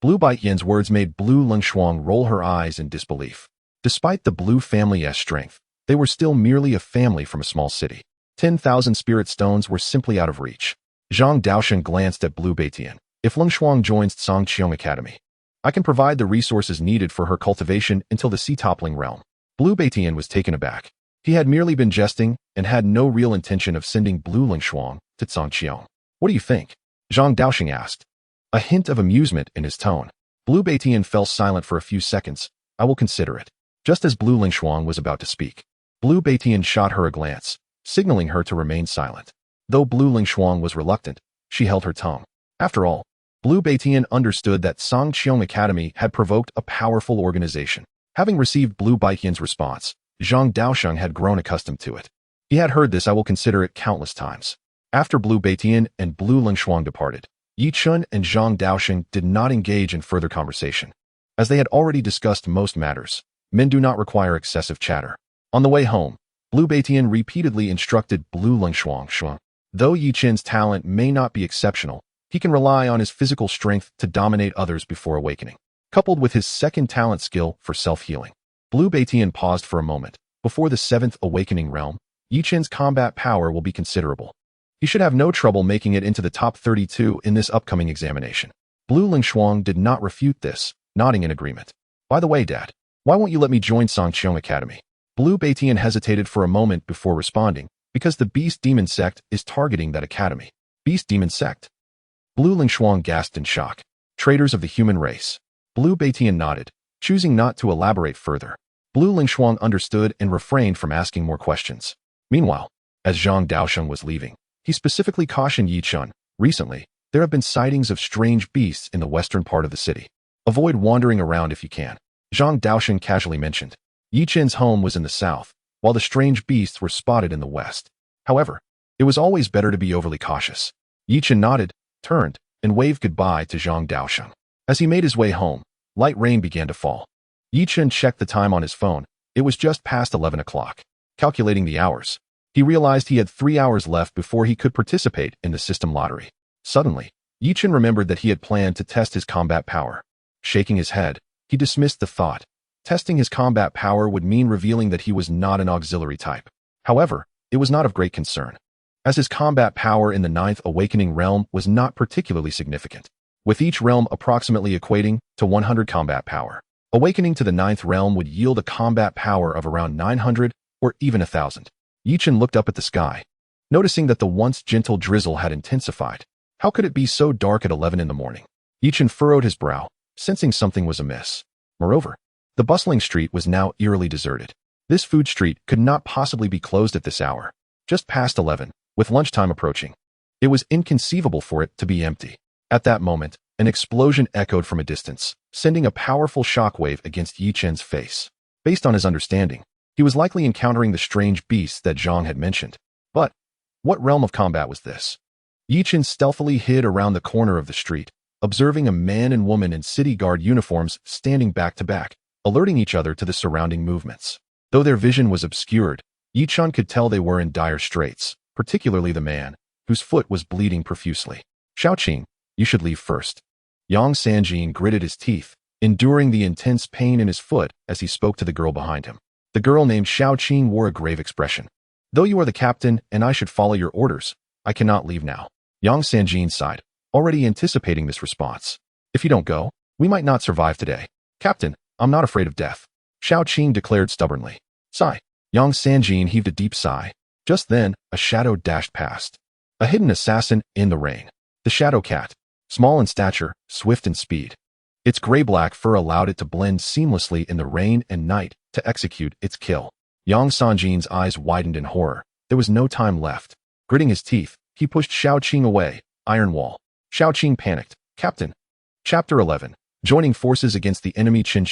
Speaker 1: Blue Baiyan's words made Blue Lingshuang roll her eyes in disbelief. Despite the Blue family's strength, they were still merely a family from a small city. 10,000 spirit stones were simply out of reach. Zhang Daosheng glanced at Blue Baiyan. If Lingshuang joins Songqiong Academy, I can provide the resources needed for her cultivation until the sea-toppling realm. Blue Baiyan was taken aback. He had merely been jesting and had no real intention of sending Blue Lingshuang to Songqiong. What do you think? Zhang Daosheng asked, a hint of amusement in his tone. Blue Baiyan fell silent for a few seconds. I will consider it. Just as Blue Lingshuang was about to speak, Blue Baiyan shot her a glance, signaling her to remain silent. Though Blue Lingshuang was reluctant, she held her tongue. After all, Blue Baiyan understood that Songqiong Academy had provoked a powerful organization. Having received Blue Baiyan's response, Zhang Daosheng had grown accustomed to it. He had heard this I will consider it countless times. After Blue Baiyan and Blue Lingshuang departed, Chen and Zhang Daosheng did not engage in further conversation. As they had already discussed most matters, men do not require excessive chatter. On the way home, Blue Baiyan repeatedly instructed Blue Lingshuang, though Chen's talent may not be exceptional, he can rely on his physical strength to dominate others before awakening, coupled with his second talent skill for self-healing. Blue Baiyan paused for a moment. Before the 7th awakening realm, Chen's combat power will be considerable. He should have no trouble making it into the top 32 in this upcoming examination. Blue Lingshuang did not refute this, nodding in agreement. By the way, Dad, why won't you let me join Songqiong Academy? Blue Baiyan hesitated for a moment before responding, because the Beast Demon Sect is targeting that academy. Beast Demon Sect? Blue Lingshuang gasped in shock. Traitors of the human race. Blue Baiyan nodded, choosing not to elaborate further. Blue Lingshuang understood and refrained from asking more questions. Meanwhile, as Zhang Daosheng was leaving, he specifically cautioned Chen, recently, there have been sightings of strange beasts in the western part of the city. Avoid wandering around if you can. Zhang Daosheng casually mentioned. Chen's home was in the south, while the strange beasts were spotted in the west. However, it was always better to be overly cautious. Chen nodded, turned, and waved goodbye to Zhang Daosheng. As he made his way home, light rain began to fall. Chen checked the time on his phone. It was just past 11 o'clock. Calculating the hours, he realized he had 3 hours left before he could participate in the system lottery. Suddenly, Chen remembered that he had planned to test his combat power. Shaking his head, he dismissed the thought. Testing his combat power would mean revealing that he was not an auxiliary type. However, it was not of great concern, as his combat power in the 9th Awakening realm was not particularly significant, with each realm approximately equating to 100 combat power. Awakening to the 9th realm would yield a combat power of around 900 or even 1,000. Chen looked up at the sky, noticing that the once gentle drizzle had intensified. How could it be so dark at 11 in the morning? Chen furrowed his brow, sensing something was amiss. Moreover, the bustling street was now eerily deserted. This food street could not possibly be closed at this hour, just past 11, with lunchtime approaching. It was inconceivable for it to be empty. At that moment, an explosion echoed from a distance, sending a powerful shockwave against Chen's face. Based on his understanding, he was likely encountering the strange beasts that Zhang had mentioned. But what realm of combat was this? Chen stealthily hid around the corner of the street, observing a man and woman in city guard uniforms standing back to back, alerting each other to the surrounding movements. Though their vision was obscured, Chen could tell they were in dire straits, particularly the man, whose foot was bleeding profusely. Xiaoqing, you should leave first. Yang Sanjin gritted his teeth, enduring the intense pain in his foot as he spoke to the girl behind him. The girl named Xiaoqing wore a grave expression. Though you are the captain and I should follow your orders, I cannot leave now. Yang Sanjin sighed, already anticipating this response. If you don't go, we might not survive today. Captain, I'm not afraid of death, Xiaoqing declared stubbornly. Sigh. Yang Sanjin heaved a deep sigh. Just then, a shadow dashed past. A hidden assassin in the rain. The shadow cat. Small in stature, swift in speed. Its gray-black fur allowed it to blend seamlessly in the rain and night to execute its kill. Yang Sanjin's eyes widened in horror. There was no time left. Gritting his teeth, he pushed Xiaoqing away. Iron wall. Xiaoqing panicked. Captain. Chapter 11. Joining forces against the enemy. Chen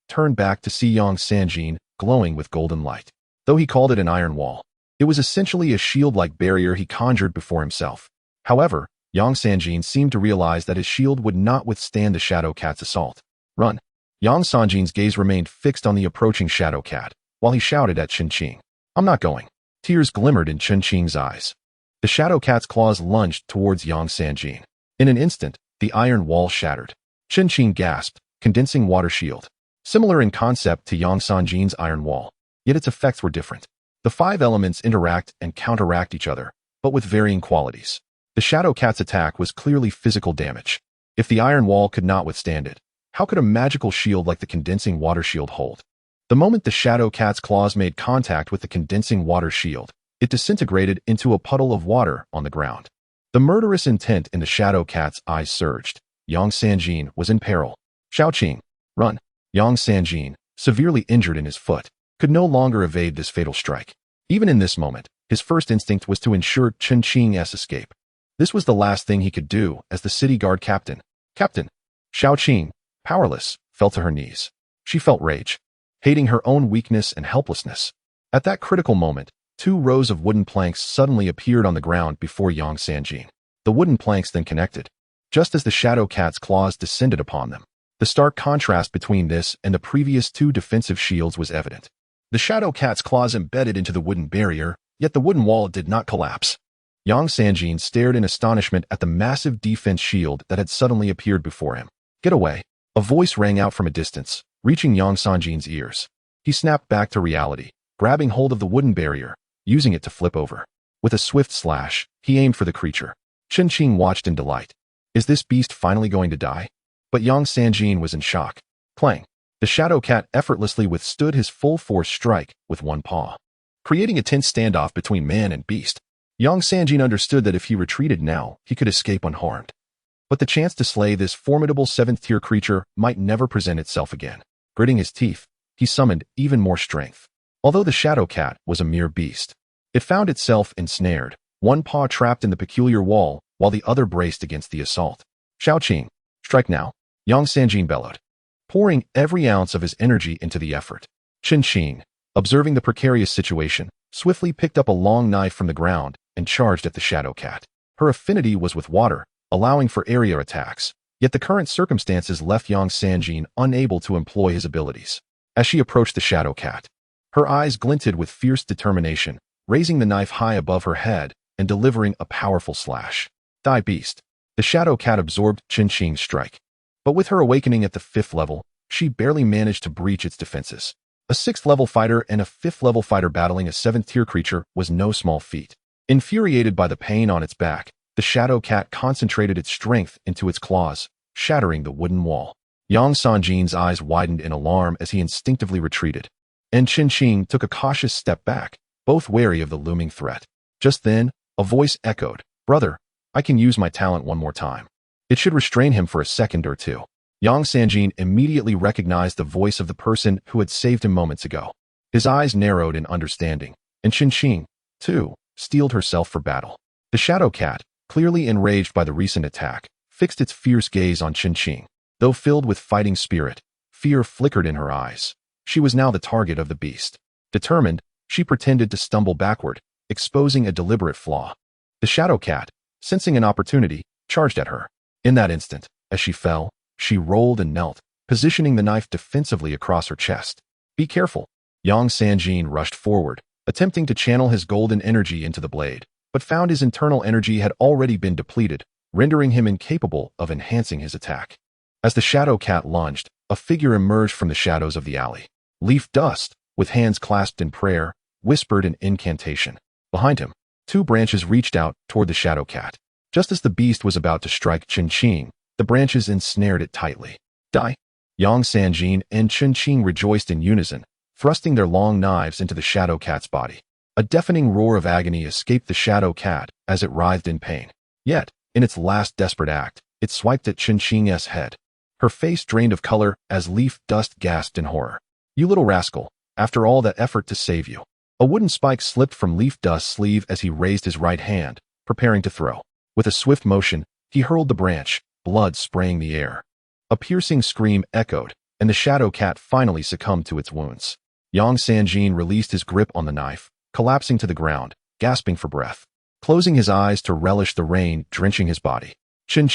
Speaker 1: turned back to see Yang Sanjin glowing with golden light. Though he called it an iron wall, it was essentially a shield-like barrier he conjured before himself. However, Yang Sanjin seemed to realize that his shield would not withstand the shadow cat's assault. Run. Yang Sanjin's gaze remained fixed on the approaching shadow cat, while he shouted at Chen. I'm not going. Tears glimmered in Chen's eyes. The shadow cat's claws lunged towards Yang Sanjin. In an instant, the iron wall shattered. Chen gasped, condensing water shield. Similar in concept to Yang Sanjin's iron wall, yet its effects were different. The 5 elements interact and counteract each other, but with varying qualities. The shadow cat's attack was clearly physical damage. If the iron wall could not withstand it, how could a magical shield like the condensing water shield hold? The moment the shadow cat's claws made contact with the condensing water shield, it disintegrated into a puddle of water on the ground. The murderous intent in the shadow cat's eyes surged. Yang Sanjin was in peril. Xiaoqing, run. Yang Sanjin, severely injured in his foot, could no longer evade this fatal strike. Even in this moment, his first instinct was to ensure Chen's escape. This was the last thing he could do as the city guard captain. Captain. Xiaoqing, powerless, fell to her knees. She felt rage, hating her own weakness and helplessness. At that critical moment, 2 rows of wooden planks suddenly appeared on the ground before Yang Sanjin. The wooden planks then connected, just as the shadow cat's claws descended upon them. The stark contrast between this and the previous 2 defensive shields was evident. The shadow cat's claws embedded into the wooden barrier, yet the wooden wall did not collapse. Yang Sanjin stared in astonishment at the massive defense shield that had suddenly appeared before him. Get away. A voice rang out from a distance, reaching Yang Sanjin's ears. He snapped back to reality, grabbing hold of the wooden barrier, using it to flip over. With a swift slash, he aimed for the creature. Chen watched in delight. Is this beast finally going to die? But Yang Sanjin was in shock. Clang. The shadow cat effortlessly withstood his full-force strike with one paw, creating a tense standoff between man and beast. Yang Sanjin understood that if he retreated now, he could escape unharmed. But the chance to slay this formidable 7th-tier creature might never present itself again. Gritting his teeth, he summoned even more strength. Although the shadow cat was a mere beast, it found itself ensnared, one paw trapped in the peculiar wall, while the other braced against the assault. Xiaoqing, strike now, Yang Sanjin bellowed, pouring every ounce of his energy into the effort. Chen, observing the precarious situation, swiftly picked up a long knife from the ground and charged at the shadow cat. Her affinity was with water, allowing for area attacks, yet the current circumstances left Yang Sanjin unable to employ his abilities. As she approached the shadow cat, her eyes glinted with fierce determination, raising the knife high above her head and delivering a powerful slash. Die beast. The shadow cat absorbed Chen's strike. But with her awakening at the 5th level, she barely managed to breach its defenses. A 6th-level fighter and a 5th-level fighter battling a 7th-tier creature was no small feat. Infuriated by the pain on its back, the shadow cat concentrated its strength into its claws, shattering the wooden wall. Yang Sanjin's eyes widened in alarm as he instinctively retreated, and Chen took a cautious step back, both wary of the looming threat. Just then, a voice echoed, "Brother, I can use my talent one more time." It should restrain him for a second or two. Yang Sanjin immediately recognized the voice of the person who had saved him moments ago. His eyes narrowed in understanding, and Chen, too, steeled herself for battle. The shadow cat, clearly enraged by the recent attack, fixed its fierce gaze on Chen. Though filled with fighting spirit, fear flickered in her eyes. She was now the target of the beast. Determined, she pretended to stumble backward, exposing a deliberate flaw. The shadow cat, sensing an opportunity, charged at her. In that instant, as she fell, she rolled and knelt, positioning the knife defensively across her chest. "Be careful." Yang Sanjin rushed forward, attempting to channel his golden energy into the blade, but found his internal energy had already been depleted, rendering him incapable of enhancing his attack. As the shadow cat lunged, a figure emerged from the shadows of the alley. Leaf Dust, with hands clasped in prayer, whispered an incantation. Behind him, 2 branches reached out toward the shadow cat. Just as the beast was about to strike Chen, the branches ensnared it tightly. "Die!" Yang Sanjin and Chen rejoiced in unison, thrusting their long knives into the shadow cat's body. A deafening roar of agony escaped the shadow cat as it writhed in pain. Yet, in its last desperate act, it swiped at Chen's head. Her face drained of color as Leaf Dust gasped in horror. "You little rascal, after all that effort to save you." A wooden spike slipped from Leaf Dust's sleeve as he raised his right hand, preparing to throw. With a swift motion, he hurled the branch, blood spraying the air. A piercing scream echoed, and the shadow cat finally succumbed to its wounds. Yang Sanjin released his grip on the knife, collapsing to the ground, gasping for breath. Closing his eyes to relish the rain drenching his body. Chen,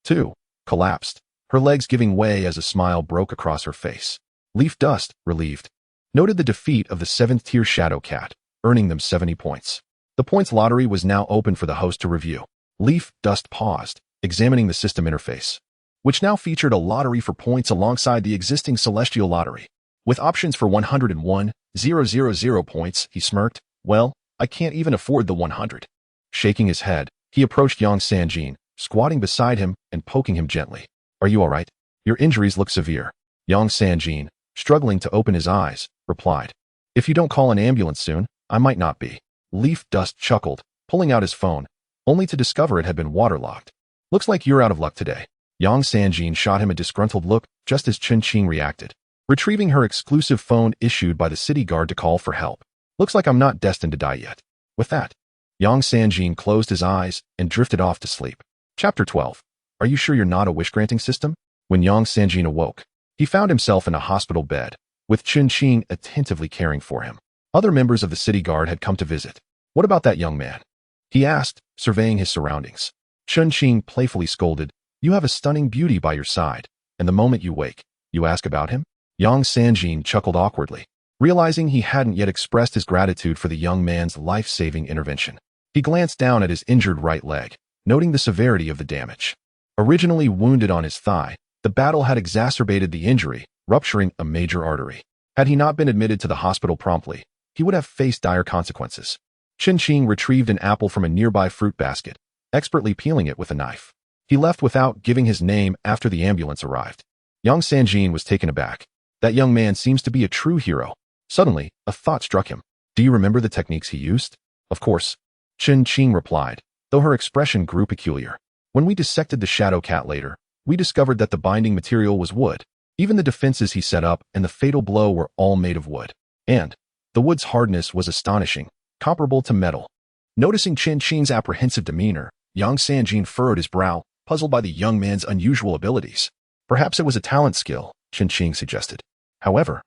Speaker 1: too, collapsed, her legs giving way as a smile broke across her face. Leaf Dust, relieved, noted the defeat of the 7th-tier shadow cat, earning them 70 points. The points lottery was now open for the host to review. Leaf Dust paused, examining the system interface, which now featured a lottery for points alongside the existing celestial lottery. With options for 101,000 points, he smirked. "Well, I can't even afford the 100. Shaking his head, he approached Yang Sanjin, squatting beside him and poking him gently. "Are you all right? Your injuries look severe." Yang Sanjin, struggling to open his eyes, replied. "If you don't call an ambulance soon, I might not be." Leaf Dust chuckled, pulling out his phone, only to discover it had been waterlogged. "Looks like you're out of luck today." Yang Sanjin shot him a disgruntled look just as Chen reacted, retrieving her exclusive phone issued by the city guard to call for help. "Looks like I'm not destined to die yet." With that, Yang Sanjin closed his eyes and drifted off to sleep. Chapter 12. Are you sure you're not a wish-granting system? When Yang Sanjin awoke, he found himself in a hospital bed, with Chen attentively caring for him. Other members of the city guard had come to visit. "What about that young man?" he asked, surveying his surroundings. Chen playfully scolded, "You have a stunning beauty by your side, and the moment you wake, you ask about him?" Yang Sanjin chuckled awkwardly, realizing he hadn't yet expressed his gratitude for the young man's life-saving intervention. He glanced down at his injured right leg, noting the severity of the damage. Originally wounded on his thigh, the battle had exacerbated the injury, rupturing a major artery. Had he not been admitted to the hospital promptly, he would have faced dire consequences. Chen retrieved an apple from a nearby fruit basket, expertly peeling it with a knife. He left without giving his name after the ambulance arrived. Yang Sanjin was taken aback. That young man seems to be a true hero. Suddenly, a thought struck him. "Do you remember the techniques he used?" "Of course," Chen replied, though her expression grew peculiar. "When we dissected the shadow cat later, we discovered that the binding material was wood. Even the defenses he set up and the fatal blow were all made of wood. And the wood's hardness was astonishing, comparable to metal." Noticing Chen apprehensive demeanor, Yang Sanjin furrowed his brow, puzzled by the young man's unusual abilities. "Perhaps it was a talent skill," Chen suggested. However,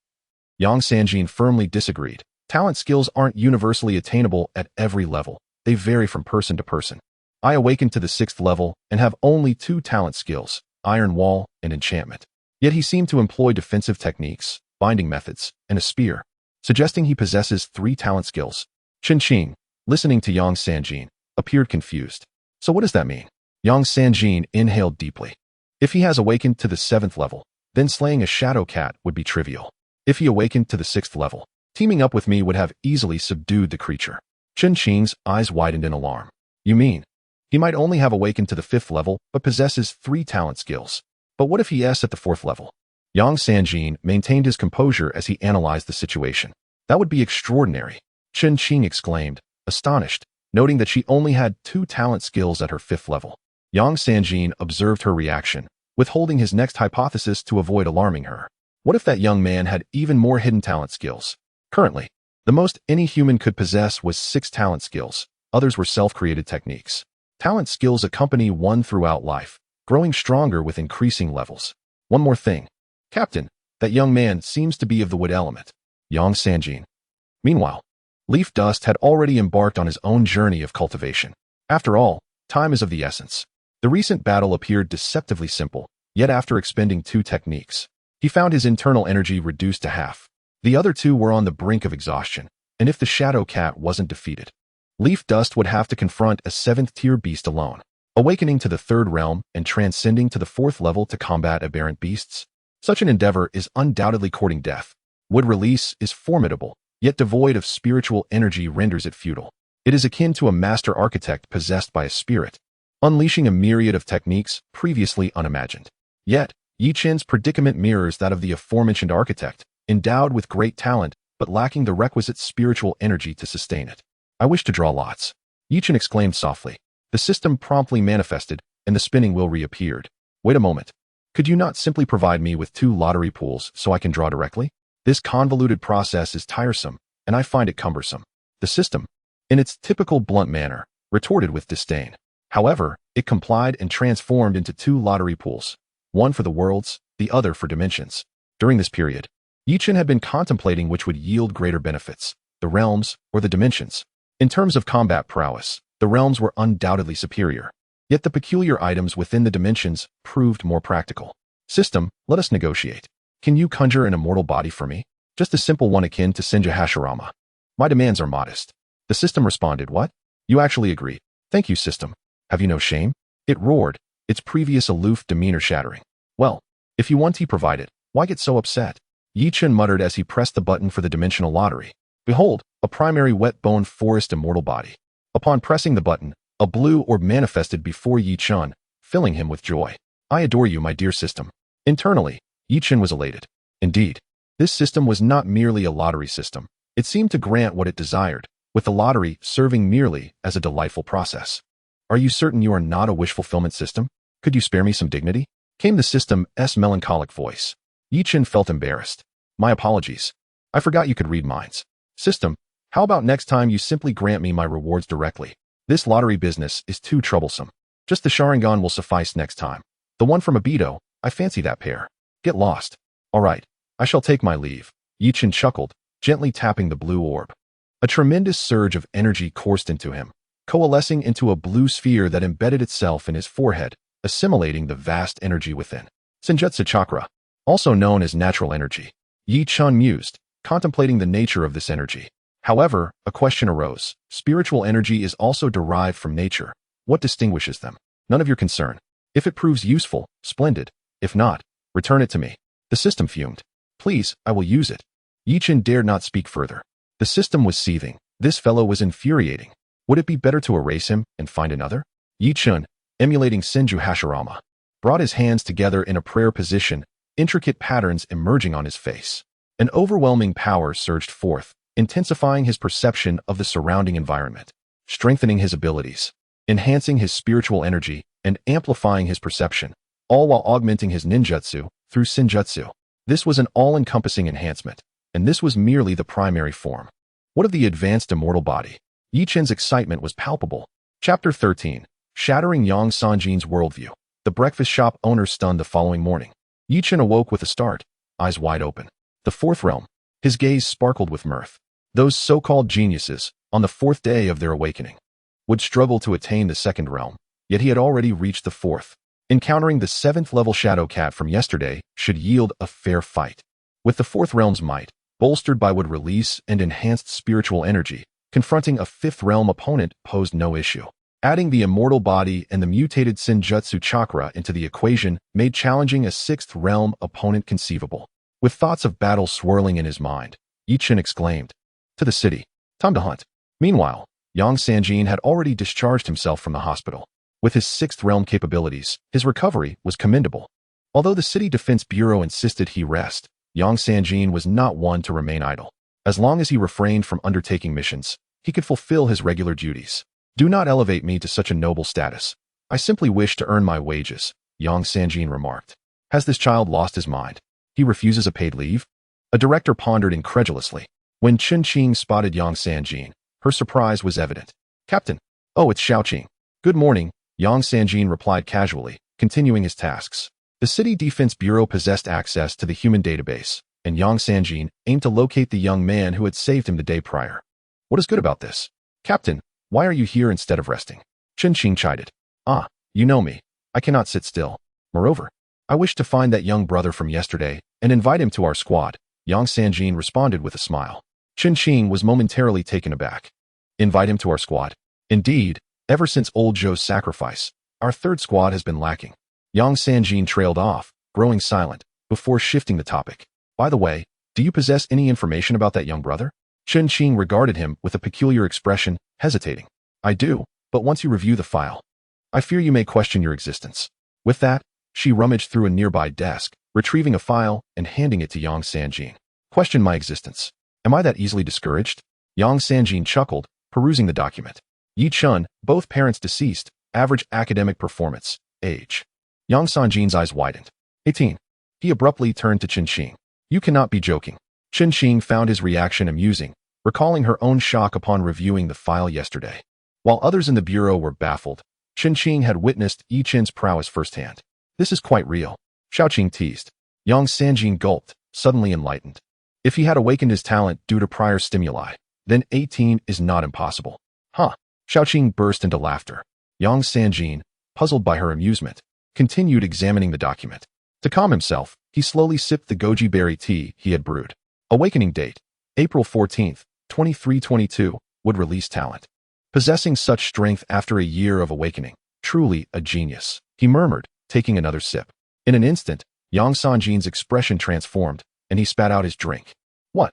Speaker 1: Yang Sanjin firmly disagreed. Talent skills aren't universally attainable at every level. They vary from person to person. "I awakened to the 6th level and have only 2 talent skills, Iron Wall and Enchantment." Yet he seemed to employ defensive techniques, binding methods, and a spear, suggesting he possesses 3 talent skills. Chen, listening to Yang Sanjin, appeared confused. "So what does that mean?" Yang Sanjin inhaled deeply. "If he has awakened to the 7th level, then slaying a shadow cat would be trivial. If he awakened to the 6th level, teaming up with me would have easily subdued the creature. Chen Qing's eyes widened in alarm. You mean, he might only have awakened to the 5th level, but possesses 3 talent skills. But what if he is at the 4th level? Yang Sanjin maintained his composure as he analyzed the situation. That would be extraordinary, Chen Qing exclaimed, astonished, noting that she only had 2 talent skills at her 5th level. Yang Sanjin observed her reaction, withholding his next hypothesis to avoid alarming her. What if that young man had even more hidden talent skills? Currently, the most any human could possess was 6 talent skills. Others were self-created techniques. Talent skills accompany one throughout life, growing stronger with increasing levels. One more thing. Captain, that young man seems to be of the wood element. Yang Sanjin. Meanwhile, Leaf Dust had already embarked on his own journey of cultivation. After all, time is of the essence. The recent battle appeared deceptively simple, yet after expending 2 techniques, he found his internal energy reduced to half. The other 2 were on the brink of exhaustion, and if the Shadow Cat wasn't defeated, Leaf Dust would have to confront a 7th-tier beast alone. Awakening to the 3rd realm and transcending to the 4th level to combat aberrant beasts, such an endeavor is undoubtedly courting death. Wood Release is formidable, yet devoid of spiritual energy renders it futile. It is akin to a master architect possessed by a spirit, unleashing a myriad of techniques previously unimagined. Yet, Yi Chen's predicament mirrors that of the aforementioned architect, endowed with great talent, but lacking the requisite spiritual energy to sustain it. I wish to draw lots. Yi Chen exclaimed softly. The system promptly manifested, and the spinning wheel reappeared. Wait a moment. Could you not simply provide me with 2 lottery pools so I can draw directly? This convoluted process is tiresome, and I find it cumbersome. The system, in its typical blunt manner, retorted with disdain. However, it complied and transformed into 2 lottery pools, one for the worlds, the other for dimensions. During this period, Yi Chen had been contemplating which would yield greater benefits, the realms or the dimensions. In terms of combat prowess, the realms were undoubtedly superior. Yet the peculiar items within the dimensions proved more practical. System, let us negotiate. Can you conjure an immortal body for me? Just a simple one akin to Senja Hashirama. My demands are modest. The system responded, what? You actually agree. Thank you, system. Have you no shame? It roared, its previous aloof demeanor shattering. Well, if you want he provided, why get so upset? Yi Chen muttered as he pressed the button for the dimensional lottery. Behold, a primary wet-boned forest immortal body. Upon pressing the button, a blue orb manifested before Yi Chen, filling him with joy. I adore you, my dear system. Internally, Yi Chen was elated. Indeed, this system was not merely a lottery system. It seemed to grant what it desired, with the lottery serving merely as a delightful process. Are you certain you are not a wish-fulfillment system? Could you spare me some dignity? Came the system's melancholic voice. Yi Chen felt embarrassed. My apologies. I forgot you could read minds. System, how about next time you simply grant me my rewards directly? This lottery business is too troublesome. Just the Sharingan will suffice next time. The one from Obito, I fancy that pair. Get lost. All right, I shall take my leave. Yi Chen chuckled, gently tapping the blue orb. A tremendous surge of energy coursed into him, coalescing into a blue sphere that embedded itself in his forehead, assimilating the vast energy within. Senjutsu chakra, also known as natural energy. Yi Chen mused, contemplating the nature of this energy. However, a question arose. Spiritual energy is also derived from nature. What distinguishes them? None of your concern. If it proves useful, splendid. If not, return it to me. The system fumed. Please, I will use it. Yi Chen dared not speak further. The system was seething. This fellow was infuriating. Would it be better to erase him and find another? Yi Chen, emulating Senju Hashirama, brought his hands together in a prayer position, intricate patterns emerging on his face. An overwhelming power surged forth, intensifying his perception of the surrounding environment, strengthening his abilities, enhancing his spiritual energy, and amplifying his perception, all while augmenting his ninjutsu through senjutsu. This was an all-encompassing enhancement, and this was merely the primary form. What of the advanced immortal body? Yi Chen's excitement was palpable. Chapter 13. Shattering Yang Sanjin's worldview. The breakfast shop owner stunned the following morning. Yi Chen awoke with a start, eyes wide open. The 4th realm. His gaze sparkled with mirth. Those so-called geniuses, on the 4th day of their awakening, would struggle to attain the 2nd realm, yet he had already reached the 4th. Encountering the 7th level Shadow Cat from yesterday should yield a fair fight. With the 4th realm's might, bolstered by wood release and enhanced spiritual energy, confronting a 5th realm opponent posed no issue. Adding the immortal body and the mutated Senjutsu chakra into the equation made challenging a sixth realm opponent conceivable. With thoughts of battle swirling in his mind, Chen exclaimed, "To the city. Time to hunt." Meanwhile, Yang Sanjin had already discharged himself from the hospital. With his sixth realm capabilities, his recovery was commendable. Although the City Defense Bureau insisted he rest, Yang Sanjin was not one to remain idle. As long as he refrained from undertaking missions, he could fulfill his regular duties. "Do not elevate me to such a noble status. I simply wish to earn my wages," Yang Sanjin remarked. Has this child lost his mind? He refuses a paid leave? A director pondered incredulously. When Chen Qing spotted Yang Sanjin, her surprise was evident. "Captain." "Oh, it's Xiaoqing." "Good morning," Yang Sanjin replied casually, continuing his tasks. The City Defense Bureau possessed access to the human database, and Yang Sanjin aimed to locate the young man who had saved him the day prior. "What is good about this?" "Captain, why are you here instead of resting?" Chen Qing chided. "Ah, you know me. I cannot sit still. Moreover, I wish to find that young brother from yesterday and invite him to our squad," Yang Sanjin responded with a smile. Chen Qing was momentarily taken aback. "Invite him to our squad?" "Indeed, ever since old Zhou's sacrifice, our third squad has been lacking." Yang Sanjin trailed off, growing silent, before shifting the topic. "By the way, do you possess any information about that young brother?" Chen Qing regarded him with a peculiar expression, hesitating. "I do, but once you review the file, I fear you may question your existence." With that, she rummaged through a nearby desk, retrieving a file and handing it to Yang Sanjin. "Question my existence? Am I that easily discouraged?" Yang Sanjin chuckled, perusing the document. Yi Chun, both parents deceased, average academic performance, age. Yang Sanjin's eyes widened. 18. He abruptly turned to Chen Qing. "You cannot be joking." Chen Qing found his reaction amusing, recalling her own shock upon reviewing the file yesterday. While others in the bureau were baffled, Chen Qing had witnessed Yi Chen's prowess firsthand. "This is quite real," Xiaoqing teased. Yang Sanjin gulped, suddenly enlightened. If he had awakened his talent due to prior stimuli, then 18 is not impossible. "Huh." Xiaoqing burst into laughter. Yang Sanjin, puzzled by her amusement, continued examining the document. To calm himself, he slowly sipped the goji berry tea he had brewed. Awakening date, April 14th, 2322, would release talent. Possessing such strength after a year of awakening, truly a genius, he murmured, taking another sip. In an instant, Yang Sanjin's expression transformed, and he spat out his drink. "What?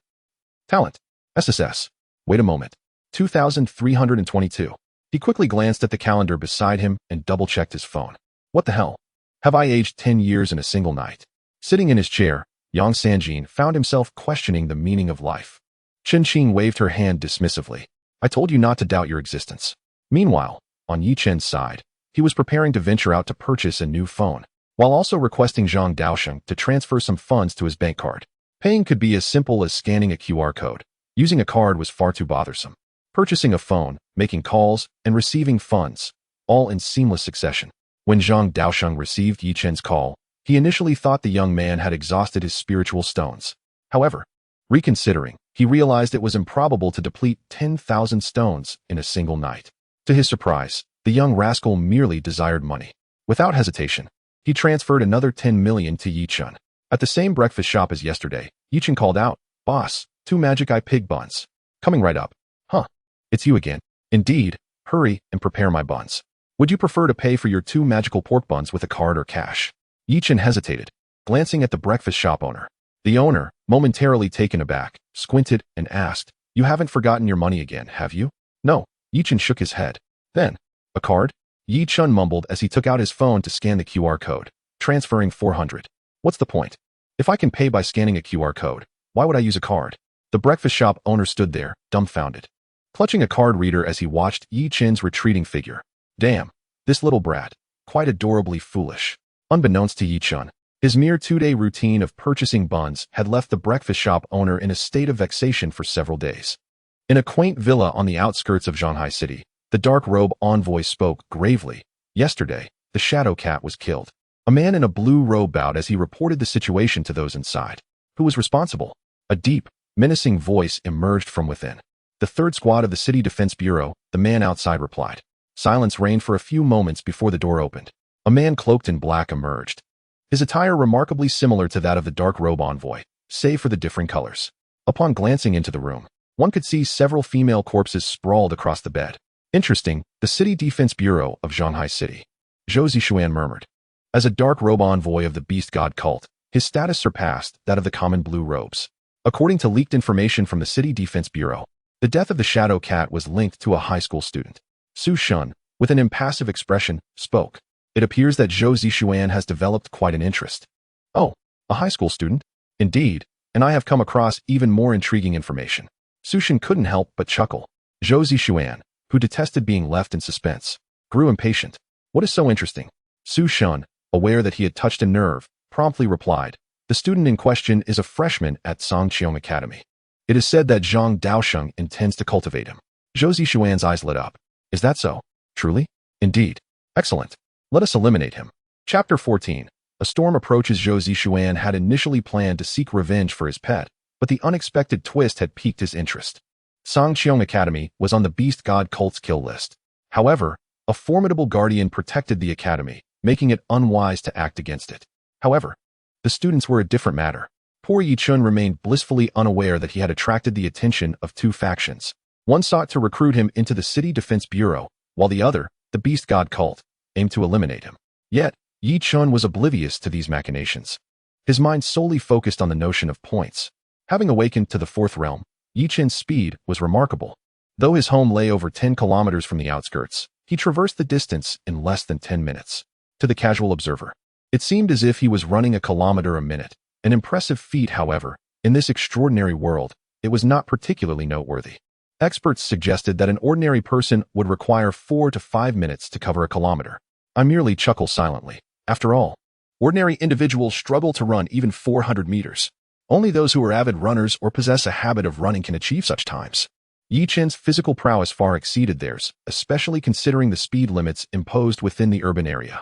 Speaker 1: Talent? SSS. Wait a moment. 2322. He quickly glanced at the calendar beside him and double-checked his phone. "What the hell? Have I aged 10 years in a single night?" Sitting in his chair, Yang Sanjin found himself questioning the meaning of life. Chen Qing waved her hand dismissively. "I told you not to doubt your existence." Meanwhile, on Yi Chen's side, he was preparing to venture out to purchase a new phone, while also requesting Zhang Daosheng to transfer some funds to his bank card. Paying could be as simple as scanning a QR code. Using a card was far too bothersome. Purchasing a phone, making calls, and receiving funds, all in seamless succession. When Zhang Daosheng received Yi Chen's call, he initially thought the young man had exhausted his spiritual stones. However, reconsidering, he realized it was improbable to deplete 10,000 stones in a single night. To his surprise, the young rascal merely desired money. Without hesitation, he transferred another 10 million to Yi Chun. At the same breakfast shop as yesterday, Yi Chun called out, "Boss, 2 magic eye pig buns. Coming right up." "Huh, it's you again." "Indeed, hurry and prepare my buns." "Would you prefer to pay for your 2 magical pork buns with a card or cash?" Yi Chun hesitated, glancing at the breakfast shop owner. The owner, momentarily taken aback, squinted and asked, "You haven't forgotten your money again, have you?" "No." Yi Chun shook his head. "Then, a card?" Yi Chun mumbled as he took out his phone to scan the QR code, transferring 400. "What's the point? If I can pay by scanning a QR code, why would I use a card?" The breakfast shop owner stood there, dumbfounded, clutching a card reader as he watched Yi Chun's retreating figure. Damn, this little brat, quite adorably foolish. Unbeknownst to Yi Chun, his mere 2-day routine of purchasing buns had left the breakfast shop owner in a state of vexation for several days. In a quaint villa on the outskirts of Shanghai City, the dark robe envoy spoke gravely. Yesterday, the shadow cat was killed. A man in a blue robe bowed as he reported the situation to those inside. Who was responsible? A deep, menacing voice emerged from within. "The third squad of the City Defense Bureau," the man outside replied. Silence reigned for a few moments before the door opened. A man cloaked in black emerged. His attire remarkably similar to that of the dark robe envoy, save for the differing colors. Upon glancing into the room, one could see several female corpses sprawled across the bed. Interesting, the City Defense Bureau of Shanghai City. Zhou Zishuan murmured. As a dark robe envoy of the beast god cult, his status surpassed that of the common blue robes. According to leaked information from the City Defense Bureau, the death of the Shadow Cat was linked to a high school student. Su Shun, with an impassive expression, spoke. It appears that Zhou Zishuan has developed quite an interest. Oh, a high school student? Indeed, and I have come across even more intriguing information. Su Shun couldn't help but chuckle. Zhou Zishuan, who detested being left in suspense, grew impatient. What is so interesting? Su Shun, aware that he had touched a nerve, promptly replied. The student in question is a freshman at Songqiong Academy. It is said that Zhang Daosheng intends to cultivate him. Zhou Zishuan's eyes lit up. Is that so? Truly? Indeed. Excellent. Let us eliminate him. Chapter 14. A storm approaches. Zhou Zishuan had initially planned to seek revenge for his pet, but the unexpected twist had piqued his interest. Songqiong Academy was on the beast god cult's kill list. However, a formidable guardian protected the academy, making it unwise to act against it. However, the students were a different matter. Poor Yi Chun remained blissfully unaware that he had attracted the attention of two factions. One sought to recruit him into the City Defense Bureau, while the other, the beast god cult, aimed to eliminate him. Yet, Yi Chun was oblivious to these machinations. His mind solely focused on the notion of points. Having awakened to the fourth realm, Yi Chun's speed was remarkable. Though his home lay over 10 kilometers from the outskirts, he traversed the distance in less than 10 minutes. To the casual observer, it seemed as if he was running a kilometer a minute. An impressive feat, however. In this extraordinary world, it was not particularly noteworthy. Experts suggested that an ordinary person would require 4 to 5 minutes to cover a kilometer. I merely chuckled silently. After all, ordinary individuals struggle to run even 400 meters. Only those who are avid runners or possess a habit of running can achieve such times. Yi Chen's physical prowess far exceeded theirs, especially considering the speed limits imposed within the urban area.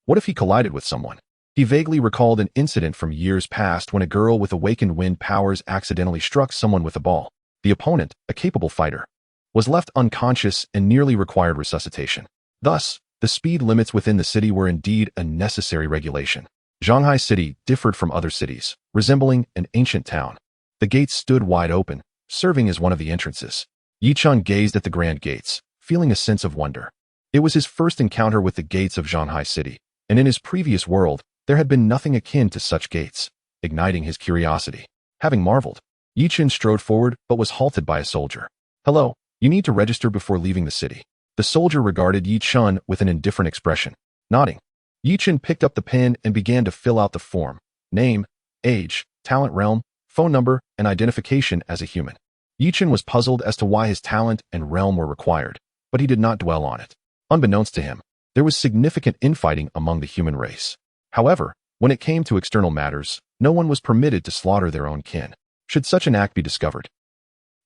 Speaker 1: What if he collided with someone? He vaguely recalled an incident from years past when a girl with awakened wind powers accidentally struck someone with a ball. The opponent, a capable fighter, was left unconscious and nearly required resuscitation. Thus, the speed limits within the city were indeed a necessary regulation. Shanghai City differed from other cities, resembling an ancient town. The gates stood wide open, serving as one of the entrances. Yi Chun gazed at the grand gates, feeling a sense of wonder. It was his first encounter with the gates of Shanghai City, and in his previous world, there had been nothing akin to such gates, igniting his curiosity. Having marveled, Yi Chun strode forward but was halted by a soldier. Hello, you need to register before leaving the city. The soldier regarded Yi Chun with an indifferent expression. Nodding, Yi Chun picked up the pen and began to fill out the form. Name, age, talent realm, phone number, and identification as a human. Yi Chun was puzzled as to why his talent and realm were required, but he did not dwell on it. Unbeknownst to him, there was significant infighting among the human race. However, when it came to external matters, no one was permitted to slaughter their own kin. Should such an act be discovered,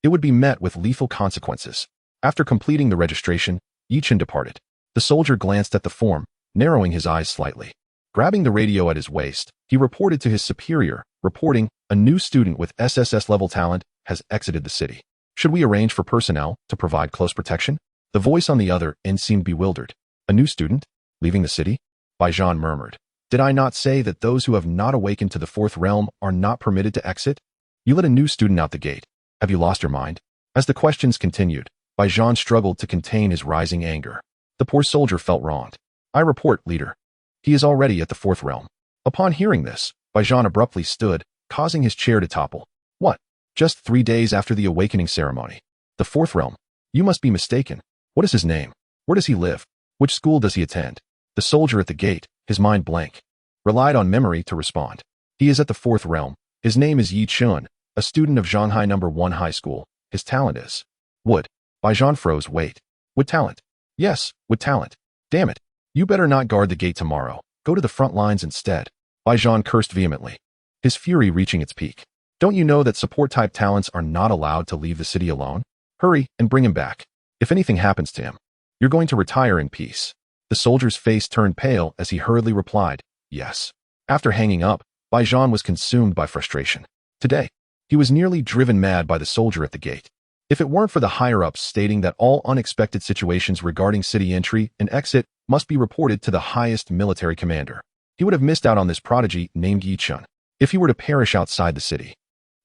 Speaker 1: it would be met with lethal consequences. After completing the registration, Yi Chun departed. The soldier glanced at the form, narrowing his eyes slightly. Grabbing the radio at his waist, he reported to his superior, reporting, a new student with SSS-level talent has exited the city. Should we arrange for personnel to provide close protection? The voice on the other end seemed bewildered. A new student? Leaving the city? Baijan murmured. Did I not say that those who have not awakened to the fourth realm are not permitted to exit? You let a new student out the gate. Have you lost your mind? As the questions continued, Baijan struggled to contain his rising anger. The poor soldier felt wronged. I report, leader. He is already at the fourth realm. Upon hearing this, Baijan abruptly stood, causing his chair to topple. What? Just 3 days after the awakening ceremony. The fourth realm? You must be mistaken. What is his name? Where does he live? Which school does he attend? The soldier at the gate, his mind blank, relied on memory to respond. He is at the fourth realm. His name is Yi Chun, a student of Shanghai No. 1 High School. His talent is wood. Baijan froze. Wait. Wood talent? Yes, wood talent. Damn it. You better not guard the gate tomorrow. Go to the front lines instead. Baijan cursed vehemently, his fury reaching its peak. Don't you know that support-type talents are not allowed to leave the city alone? Hurry and bring him back. If anything happens to him, you're going to retire in peace. The soldier's face turned pale as he hurriedly replied, yes. After hanging up, Baijan was consumed by frustration. Today, he was nearly driven mad by the soldier at the gate. If it weren't for the higher-ups stating that all unexpected situations regarding city entry and exit must be reported to the highest military commander, he would have missed out on this prodigy named Yi Chun. If he were to perish outside the city,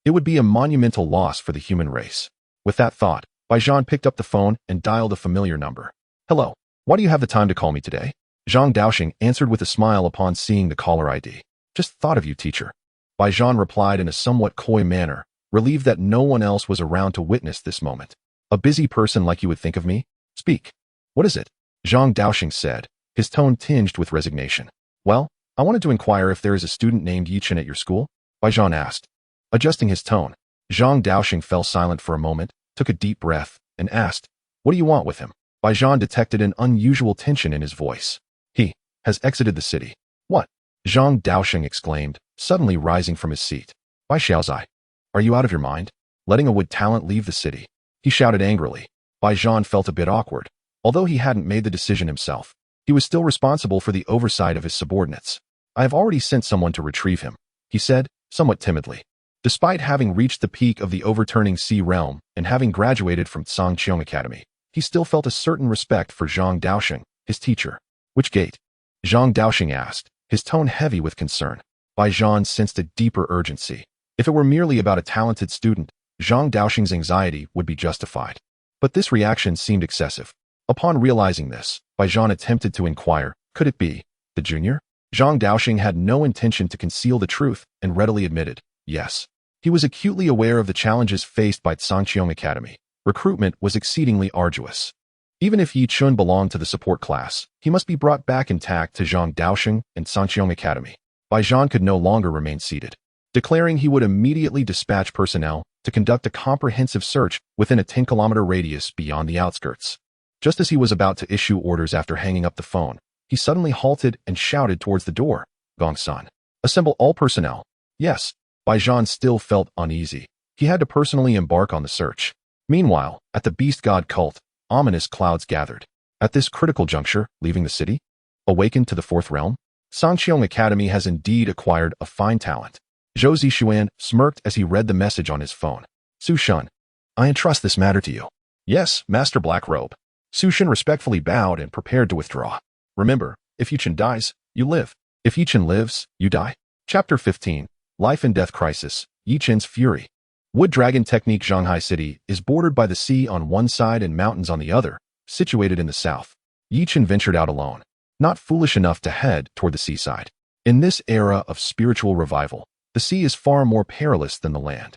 Speaker 1: it would be a monumental loss for the human race. With that thought, Zhang picked up the phone and dialed a familiar number. Hello. Why do you have the time to call me today? Zhang Daoxing answered with a smile upon seeing the caller ID. Just thought of you, teacher. Zhang replied in a somewhat coy manner, relieved that no one else was around to witness this moment. A busy person like you would think of me? Speak. What is it? Zhang Daoxing said, his tone tinged with resignation. Well, I wanted to inquire if there is a student named Chen at your school? Zhang asked. Adjusting his tone, Zhang Daoxing fell silent for a moment, took a deep breath, and asked, What do you want with him? Zhang detected an unusual tension in his voice. He has exited the city. What? Zhang Daoxing exclaimed, suddenly rising from his seat. Bai Xiaozai, are you out of your mind? Letting a wood talent leave the city? He shouted angrily. Zhang felt a bit awkward. Although he hadn't made the decision himself, he was still responsible for the oversight of his subordinates. I have already sent someone to retrieve him, he said, somewhat timidly. Despite having reached the peak of the overturning sea realm and having graduated from Sangqiong Academy, he still felt a certain respect for Zhang Daoxing, his teacher. Which gate? Zhang Daoxing asked, his tone heavy with concern. Zhang sensed a deeper urgency. If it were merely about a talented student, Zhang Daoxing's anxiety would be justified. But this reaction seemed excessive. Upon realizing this, Zhang attempted to inquire, could it be the junior? Zhang Daoxing had no intention to conceal the truth and readily admitted, yes. He was acutely aware of the challenges faced by Sangqiong Academy. Recruitment was exceedingly arduous. Even if Chen belonged to the support class, he must be brought back intact to Zhang Daoxing and Sangqiong Academy. Zhang could no longer remain seated, declaring he would immediately dispatch personnel to conduct a comprehensive search within a 10-kilometer radius beyond the outskirts. Just as he was about to issue orders after hanging up the phone, he suddenly halted and shouted towards the door. Gongsan, assemble all personnel. Yes. Zhang still felt uneasy. He had to personally embark on the search. Meanwhile, at the beast god cult, ominous clouds gathered. At this critical juncture, leaving the city? Awakened to the fourth realm? Sangqiong Academy has indeed acquired a fine talent. Zhou Zixuan smirked as he read the message on his phone. Su Shan, I entrust this matter to you. Yes, Master Blackrobe. Su Shan respectfully bowed and prepared to withdraw. Remember, if Chen dies, you live. If Chen lives, you die. Chapter 15. Life and Death Crisis, Chen's Fury. Wood Dragon Technique Shanghai City is bordered by the sea on one side and mountains on the other, situated in the south. Chen ventured out alone, not foolish enough to head toward the seaside. In this era of spiritual revival, the sea is far more perilous than the land.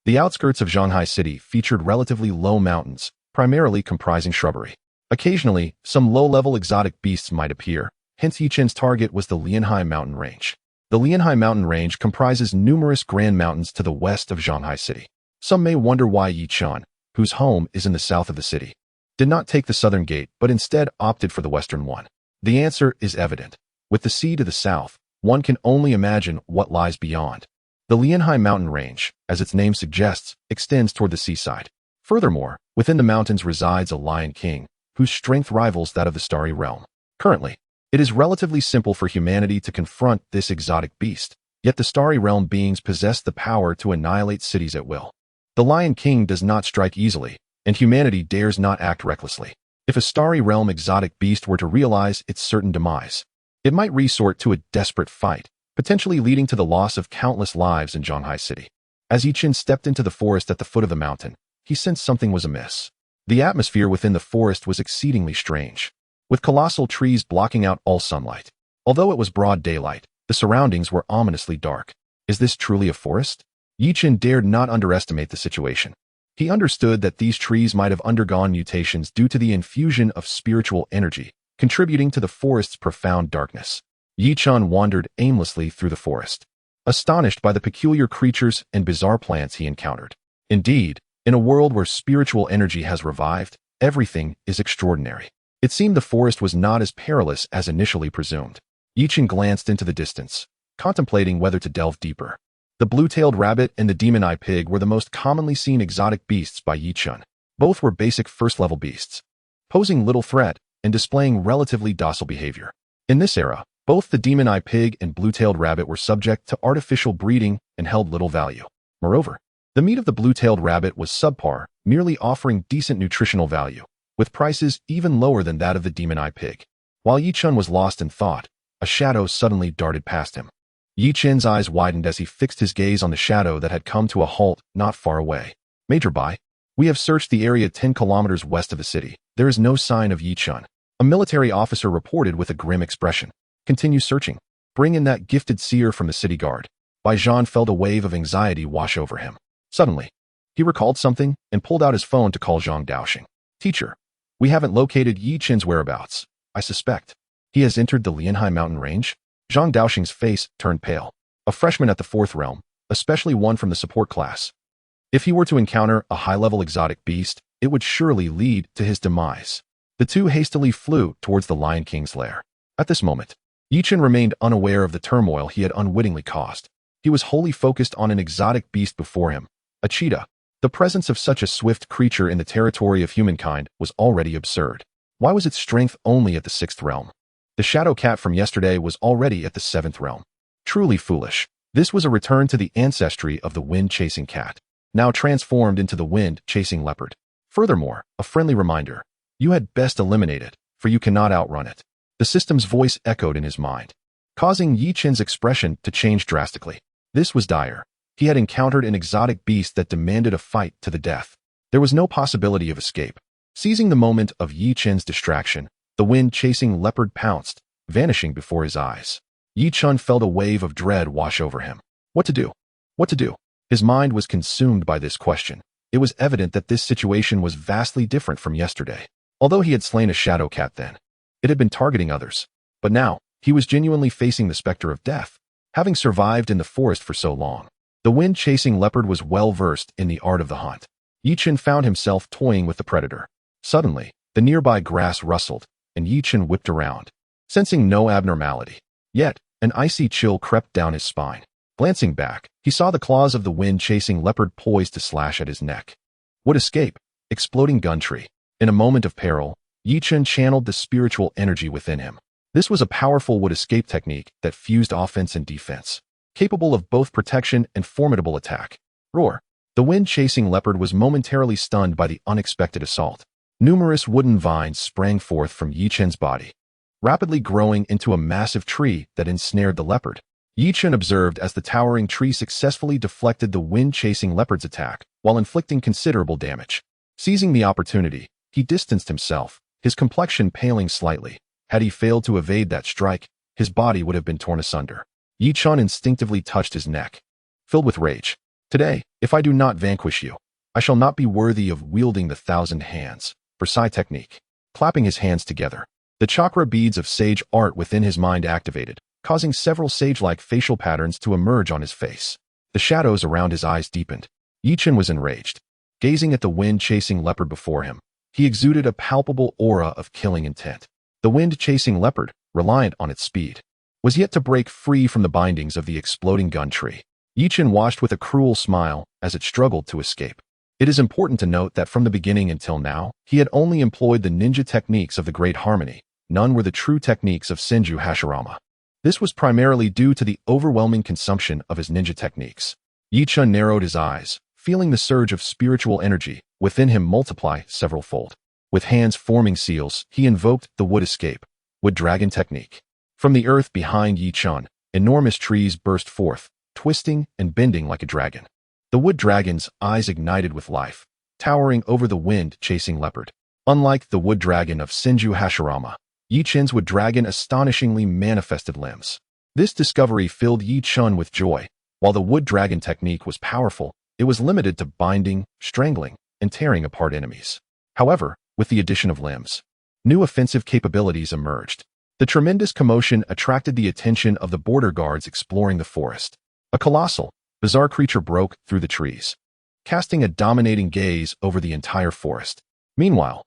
Speaker 1: The outskirts of Shanghai City featured relatively low mountains, primarily comprising shrubbery. Occasionally, some low-level exotic beasts might appear, hence Chen's target was the Lianhai mountain range. The Lianhai mountain range comprises numerous grand mountains to the west of Shanghai City. Some may wonder why Chen, whose home is in the south of the city, did not take the southern gate but instead opted for the western one. The answer is evident. With the sea to the south, one can only imagine what lies beyond. The Lianhai mountain range, as its name suggests, extends toward the seaside. Furthermore, within the mountains resides a lion king, whose strength rivals that of the starry realm. Currently, it is relatively simple for humanity to confront this exotic beast, yet the starry realm beings possess the power to annihilate cities at will. The Lion King does not strike easily, and humanity dares not act recklessly. If a starry realm exotic beast were to realize its certain demise, it might resort to a desperate fight, potentially leading to the loss of countless lives in Shanghai City. As Chen stepped into the forest at the foot of the mountain, he sensed something was amiss. The atmosphere within the forest was exceedingly strange, with colossal trees blocking out all sunlight. Although it was broad daylight, the surroundings were ominously dark. Is this truly a forest? Chen dared not underestimate the situation. He understood that these trees might have undergone mutations due to the infusion of spiritual energy, contributing to the forest's profound darkness. Chen wandered aimlessly through the forest, astonished by the peculiar creatures and bizarre plants he encountered. Indeed, in a world where spiritual energy has revived, everything is extraordinary. It seemed the forest was not as perilous as initially presumed. Chen glanced into the distance, contemplating whether to delve deeper. The blue-tailed rabbit and the demon-eye pig were the most commonly seen exotic beasts by Chen. Both were basic first-level beasts, posing little threat and displaying relatively docile behavior. In this era, both the demon-eye pig and blue-tailed rabbit were subject to artificial breeding and held little value. Moreover, the meat of the blue-tailed rabbit was subpar, merely offering decent nutritional value, with prices even lower than that of the demon-eye pig. While Chen was lost in thought, a shadow suddenly darted past him. Chen's eyes widened as he fixed his gaze on the shadow that had come to a halt not far away. Major Bai, We have searched the area 10 kilometers west of the city. There is no sign of Chen. A military officer reported with a grim expression. Continue searching. Bring in that gifted seer from the city guard. Jean felt a wave of anxiety wash over him. Suddenly, he recalled something and pulled out his phone to call Zhang Daoxing. Teacher, we haven't located Chen's whereabouts. I suspect he has entered the Lianhai mountain range. Zhang Daoxing's face turned pale. A freshman at the 4th realm, especially one from the support class. If he were to encounter a high-level exotic beast, it would surely lead to his demise. The two hastily flew towards the Lion King's lair. At this moment, Chen remained unaware of the turmoil he had unwittingly caused. He was wholly focused on an exotic beast before him, a cheetah. The presence of such a swift creature in the territory of humankind was already absurd. Why was its strength only at the 6th realm? The shadow cat from yesterday was already at the 7th realm. Truly foolish. This was a return to the ancestry of the wind-chasing cat, now transformed into the wind-chasing leopard. Furthermore, a friendly reminder, you had best eliminate it, for you cannot outrun it. The system's voice echoed in his mind, causing Chen's expression to change drastically. This was dire. He had encountered an exotic beast that demanded a fight to the death. There was no possibility of escape. Seizing the moment of Chen's distraction, the wind-chasing leopard pounced, vanishing before his eyes. Chen felt a wave of dread wash over him. What to do? What to do? His mind was consumed by this question. It was evident that this situation was vastly different from yesterday. Although he had slain a shadow cat then, it had been targeting others. But now, he was genuinely facing the specter of death. Having survived in the forest for so long, the wind-chasing leopard was well-versed in the art of the hunt. Chen found himself toying with the predator. Suddenly, the nearby grass rustled, and Chen whipped around, sensing no abnormality. Yet, an icy chill crept down his spine. Glancing back, he saw the claws of the wind-chasing leopard poised to slash at his neck. Would escape. Exploding gun tree. In a moment of peril, Chen channeled the spiritual energy within him. This was a powerful would-escape technique that fused offense and defense, capable of both protection and formidable attack. Roar. The wind-chasing leopard was momentarily stunned by the unexpected assault. Numerous wooden vines sprang forth from Chen's body, rapidly growing into a massive tree that ensnared the leopard. Chen observed as the towering tree successfully deflected the wind-chasing leopard's attack, while inflicting considerable damage. Seizing the opportunity, he distanced himself, his complexion paling slightly. Had he failed to evade that strike, his body would have been torn asunder. Chen instinctively touched his neck, filled with rage. Today, if I do not vanquish you, I shall not be worthy of wielding the 1,000 hands. Precise technique. Clapping his hands together, the chakra beads of sage art within his mind activated, causing several sage-like facial patterns to emerge on his face. The shadows around his eyes deepened. Chen was enraged. Gazing at the wind-chasing leopard before him, he exuded a palpable aura of killing intent. The wind-chasing leopard, reliant on its speed, was yet to break free from the bindings of the exploding gun tree. Chen watched with a cruel smile as it struggled to escape. It is important to note that from the beginning until now, he had only employed the ninja techniques of the Great Harmony. None were the true techniques of Senju Hashirama. This was primarily due to the overwhelming consumption of his ninja techniques. Chen narrowed his eyes, feeling the surge of spiritual energy within him multiply several-fold. With hands forming seals, he invoked the wood escape, wood dragon technique. From the earth behind Chen, enormous trees burst forth, twisting and bending like a dragon. The wood dragon's eyes ignited with life, towering over the wind-chasing leopard. Unlike the wood dragon of Senju Hashirama, Chen's wood dragon astonishingly manifested limbs. This discovery filled Chen with joy. While the wood dragon technique was powerful, it was limited to binding, strangling, and tearing apart enemies. However, with the addition of limbs, new offensive capabilities emerged. The tremendous commotion attracted the attention of the border guards exploring the forest. A colossal, bizarre creature broke through the trees, casting a dominating gaze over the entire forest. Meanwhile,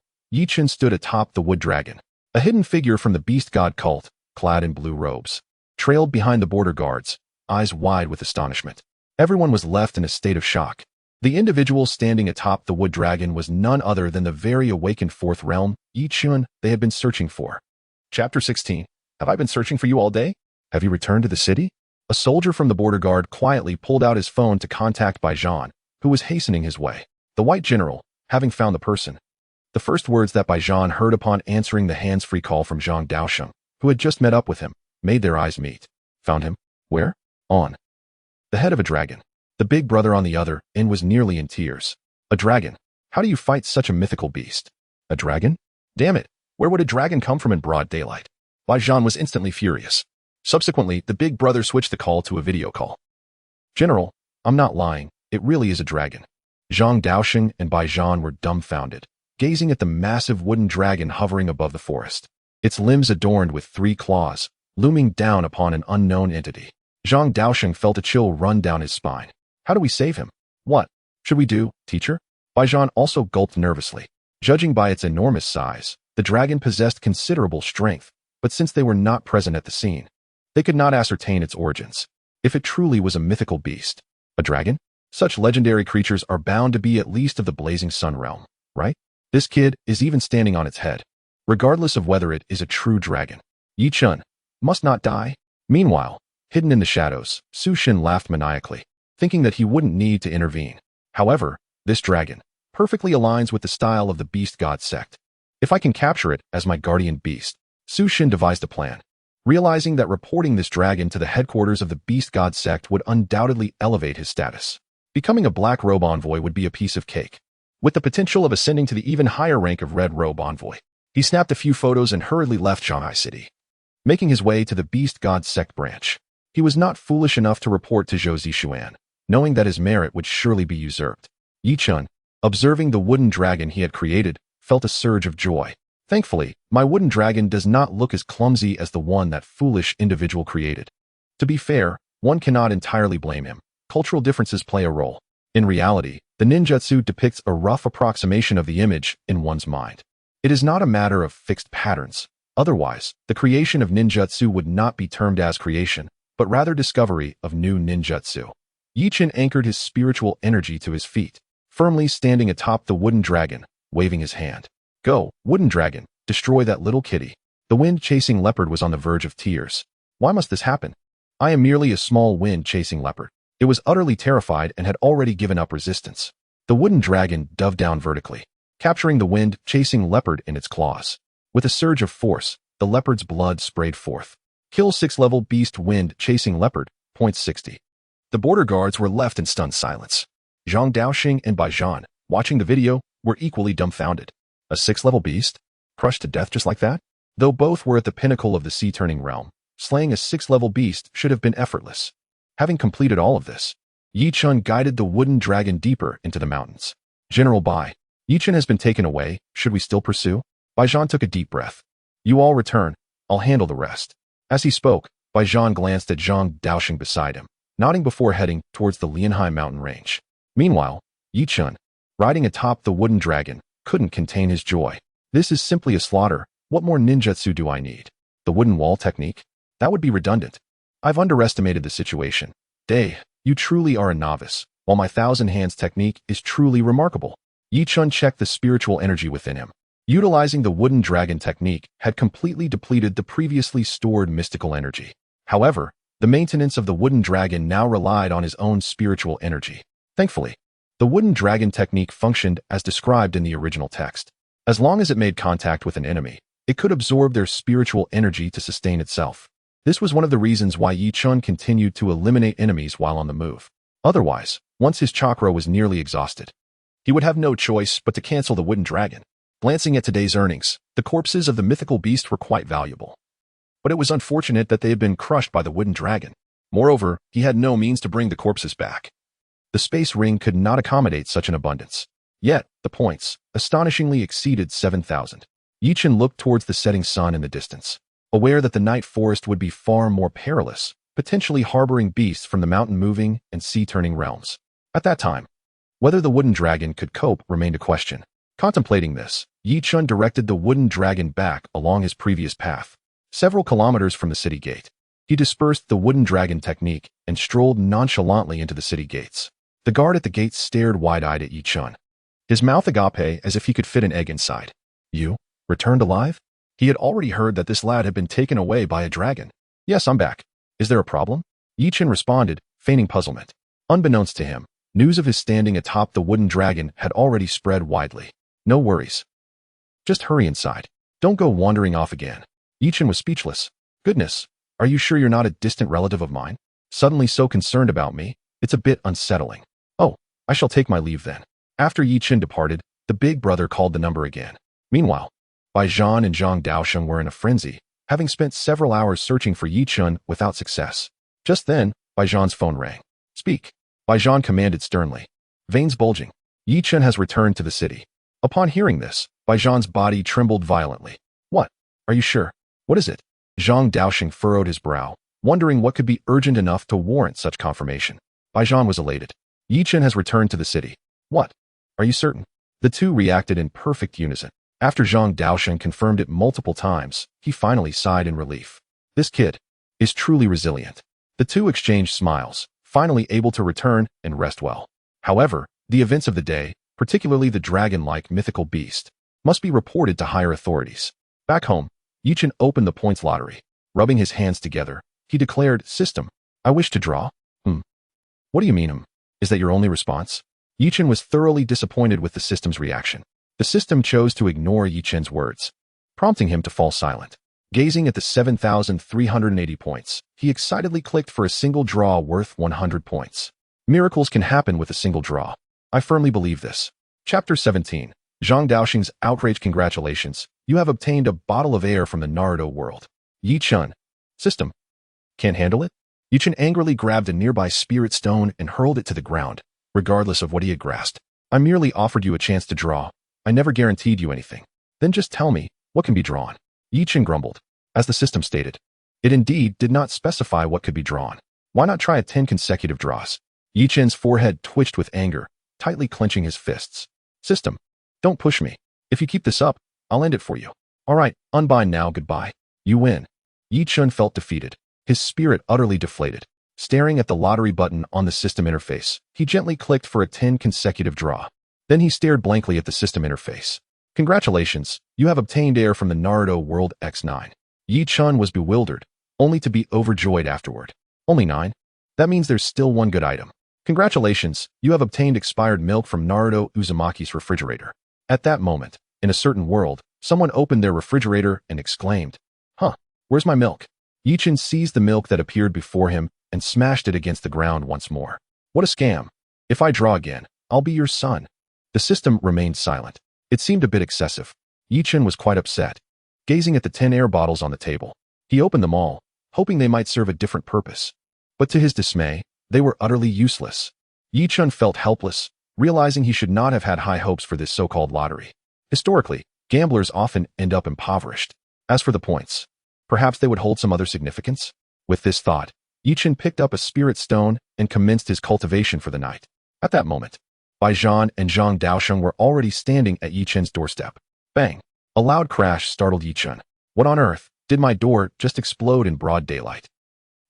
Speaker 1: Chen stood atop the wood dragon, a hidden figure from the beast god cult, clad in blue robes, trailed behind the border guards, eyes wide with astonishment. Everyone was left in a state of shock. The individual standing atop the wood dragon was none other than the very awakened 4th realm, Chen, they had been searching for. Chapter 16. Have I been searching for you all day? Have you returned to the city? A soldier from the border guard quietly pulled out his phone to contact Jean, who was hastening his way. The white general, having found the person. The first words that Jean heard upon answering the hands-free call from Zhang Daoxing, who had just met up with him, made their eyes meet. Found him? Where? On the head of a dragon. The big brother on the other end was nearly in tears. A dragon. How do you fight such a mythical beast? A dragon? Damn it, where would a dragon come from in broad daylight? Bai Zhan was instantly furious. Subsequently, the big brother switched the call to a video call. General, I'm not lying, it really is a dragon. Zhang Daosheng and Bai Zhan were dumbfounded, gazing at the massive wooden dragon hovering above the forest. Its limbs adorned with 3 claws, looming down upon an unknown entity. Zhang Daosheng felt a chill run down his spine. How do we save him? What should we do, teacher? Bai Zhan also gulped nervously. Judging by its enormous size, the dragon possessed considerable strength, but since they were not present at the scene, they could not ascertain its origins. If it truly was a mythical beast, a dragon? Such legendary creatures are bound to be at least of the blazing sun realm, right? This kid is even standing on its head, regardless of whether it is a true dragon. Yi Chen must not die. Meanwhile, hidden in the shadows, Su Xin laughed maniacally, thinking that he wouldn't need to intervene. However, this dragon perfectly aligns with the style of the beast god sect. If I can capture it as my guardian beast, Su Xin devised a plan. Realizing that reporting this dragon to the headquarters of the beast god sect would undoubtedly elevate his status. Becoming a black robe envoy would be a piece of cake, with the potential of ascending to the even higher rank of red robe envoy. He snapped a few photos and hurriedly left Shanghai City, making his way to the beast god sect branch. He was not foolish enough to report to Zhou Zishuan, knowing that his merit would surely be usurped. Yi Chen, observing the wooden dragon he had created, felt a surge of joy. Thankfully, my wooden dragon does not look as clumsy as the one that foolish individual created. To be fair, one cannot entirely blame him. Cultural differences play a role. In reality, the ninjutsu depicts a rough approximation of the image in one's mind. It is not a matter of fixed patterns. Otherwise, the creation of ninjutsu would not be termed as creation, but rather discovery of new ninjutsu. Yi Chen anchored his spiritual energy to his feet, firmly standing atop the wooden dragon, waving his hand. Go, wooden dragon, destroy that little kitty. The wind-chasing leopard was on the verge of tears. Why must this happen? I am merely a small wind-chasing leopard. It was utterly terrified and had already given up resistance. The wooden dragon dove down vertically, capturing the wind-chasing leopard in its claws. With a surge of force, the leopard's blood sprayed forth. Kill 6-level beast wind-chasing leopard, point 60. The border guards were left in stunned silence. Zhang Daosheng and Bai Zhan, watching the video, were equally dumbfounded. A 6-level beast? Crushed to death just like that? Though both were at the pinnacle of the sea-turning realm, slaying a 6-level beast should have been effortless. Having completed all of this, Yi Chen guided the wooden dragon deeper into the mountains. General Bai, Yi Chen has been taken away, should we still pursue? Bai Zhan took a deep breath. You all return, I'll handle the rest. As he spoke, Bai Zhan glanced at Zhang Daosheng beside him, nodding before heading towards the Lianhai mountain range. Meanwhile, Yi Chen, riding atop the wooden dragon, couldn't contain his joy. This is simply a slaughter. What more ninjutsu do I need? The wooden wall technique? That would be redundant. I've underestimated the situation. Day, you truly are a novice, while my 1,000 hands technique is truly remarkable. Yi Chen checked the spiritual energy within him. Utilizing the wooden dragon technique had completely depleted the previously stored mystical energy. However, the maintenance of the wooden dragon now relied on his own spiritual energy. Thankfully, the wooden dragon technique functioned as described in the original text. As long as it made contact with an enemy, it could absorb their spiritual energy to sustain itself. This was one of the reasons why Yi Chen continued to eliminate enemies while on the move. Otherwise, once his chakra was nearly exhausted, he would have no choice but to cancel the wooden dragon. Glancing at today's earnings, the corpses of the mythical beast were quite valuable. But it was unfortunate that they had been crushed by the wooden dragon. Moreover, he had no means to bring the corpses back. The space ring could not accommodate such an abundance. Yet, the points astonishingly exceeded 7,000. Yi Chen looked towards the setting sun in the distance, aware that the night forest would be far more perilous, potentially harboring beasts from the mountain-moving and sea-turning realms. At that time, whether the wooden dragon could cope remained a question. Contemplating this, Yi Chen directed the wooden dragon back along his previous path. Several kilometers from the city gate, he dispersed the wooden dragon technique and strolled nonchalantly into the city gates. The guard at the gates stared wide-eyed at Yi Chen, his mouth agape as if he could fit an egg inside. You? Returned alive? He had already heard that this lad had been taken away by a dragon. Yes, I'm back. Is there a problem? Yi Chen responded, feigning puzzlement. Unbeknownst to him, news of his standing atop the wooden dragon had already spread widely. No worries. Just hurry inside. Don't go wandering off again. Yi Chen was speechless. Goodness, are you sure you're not a distant relative of mine? Suddenly so concerned about me? It's a bit unsettling. Oh, I shall take my leave then. After Yi Chen departed, The big brother called the number again. Meanwhile, Bai Zhan and Zhang Daosheng were in a frenzy, having spent several hours searching for Yi Chen without success. Just then, Bai Zhan's phone rang. Speak. Bai Zhan commanded sternly. Veins bulging. Yi Chen has returned to the city. Upon hearing this, Bai Zhan's body trembled violently. What? Are you sure? What is it? Zhang Daosheng furrowed his brow, wondering what could be urgent enough to warrant such confirmation. Bai Zhan was elated. Yi Chen has returned to the city. What? Are you certain? The two reacted in perfect unison. After Zhang Daosheng confirmed it multiple times, he finally sighed in relief. This kid is truly resilient. The two exchanged smiles, finally able to return and rest well. However, the events of the day, particularly the dragon-like mythical beast, must be reported to higher authorities. Back home, Yi Chen opened the points lottery. Rubbing his hands together, he declared, System, I wish to draw. What do you mean, Is that your only response? Yi Chen was thoroughly disappointed with the system's reaction. The system chose to ignore Yi Chen's words, prompting him to fall silent. Gazing at the 7,380 points, he excitedly clicked for a single draw worth 100 points. Miracles can happen with a single draw. I firmly believe this. Chapter 17. Zhang Daosheng's outrage. Congratulations, you have obtained a bottle of air from the Naruto world. Yi Chen. System. Can't handle it? Yi Chen angrily grabbed a nearby spirit stone and hurled it to the ground, regardless of what he had grasped. I merely offered you a chance to draw. I never guaranteed you anything. Then just tell me, what can be drawn? Yi Chen grumbled. As the system stated, it indeed did not specify what could be drawn. Why not try 10 consecutive draws? Yi Chen's forehead twitched with anger, tightly clenching his fists. System. Don't push me. If you keep this up, I'll end it for you. All right, unbind now, goodbye. You win. Yi Chen felt defeated, his spirit utterly deflated. Staring at the lottery button on the system interface, he gently clicked for a 10 consecutive draw. Then he stared blankly at the system interface. Congratulations, you have obtained air from the Naruto World X9. Yi Chen was bewildered, only to be overjoyed afterward. Only 9? That means there's still one good item. Congratulations, you have obtained expired milk from Naruto Uzumaki's refrigerator. At that moment, in a certain world, someone opened their refrigerator and exclaimed, Huh, where's my milk? Yi Chen seized the milk that appeared before him and smashed it against the ground once more. What a scam. If I draw again, I'll be your son. The system remained silent. It seemed a bit excessive. Yi Chen was quite upset. Gazing at the 10 air bottles on the table, he opened them all, hoping they might serve a different purpose. But to his dismay, they were utterly useless. Yi Chen felt helpless, realizing he should not have had high hopes for this so-called lottery. Historically, gamblers often end up impoverished. As for the points, perhaps they would hold some other significance? With this thought, Yi Chen picked up a spirit stone and commenced his cultivation for the night. At that moment, Bai Zhan and Zhang Daosheng were already standing at Yi Chen's doorstep. Bang! A loud crash startled Yi Chen. What on earth? Did my door just explode in broad daylight?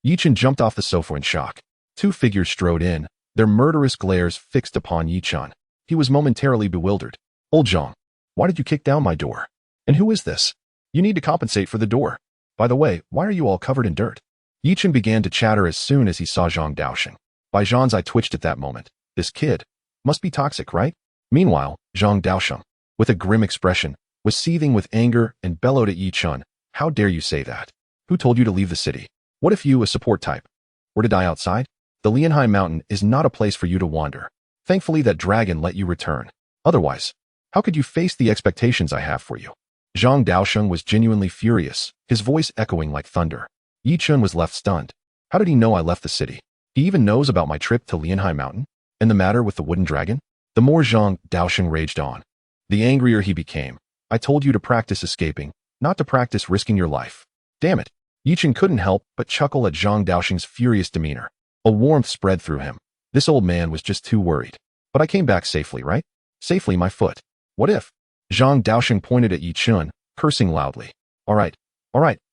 Speaker 1: Yi Chen jumped off the sofa in shock. Two figures strode in, their murderous glares fixed upon Yi Chen. He was momentarily bewildered. Old Zhang, why did you kick down my door? And who is this? You need to compensate for the door. By the way, why are you all covered in dirt? Yi Chen began to chatter as soon as he saw Zhang Daosheng. Bai Zhan's eye twitched at that moment. This kid must be toxic, right? Meanwhile, Zhang Daosheng, with a grim expression, was seething with anger and bellowed at Yi Chen. How dare you say that? Who told you to leave the city? What if you, a support type, were to die outside? The Lianhai Mountain is not a place for you to wander. Thankfully that dragon let you return. Otherwise, how could you face the expectations I have for you? Zhang Daosheng was genuinely furious, his voice echoing like thunder. Yi Chen was left stunned. How did he know I left the city? He even knows about my trip to Lianhai Mountain? And the matter with the wooden dragon? The more Zhang Daosheng raged on, the angrier he became. I told you to practice escaping, not to practice risking your life. Damn it. Yi Chen couldn't help but chuckle at Zhang Daosheng's furious demeanor. A warmth spread through him. This old man was just too worried. But I came back safely, right? Safely, my foot. What if? Zhang Daosheng pointed at Yi Chen, cursing loudly. All right,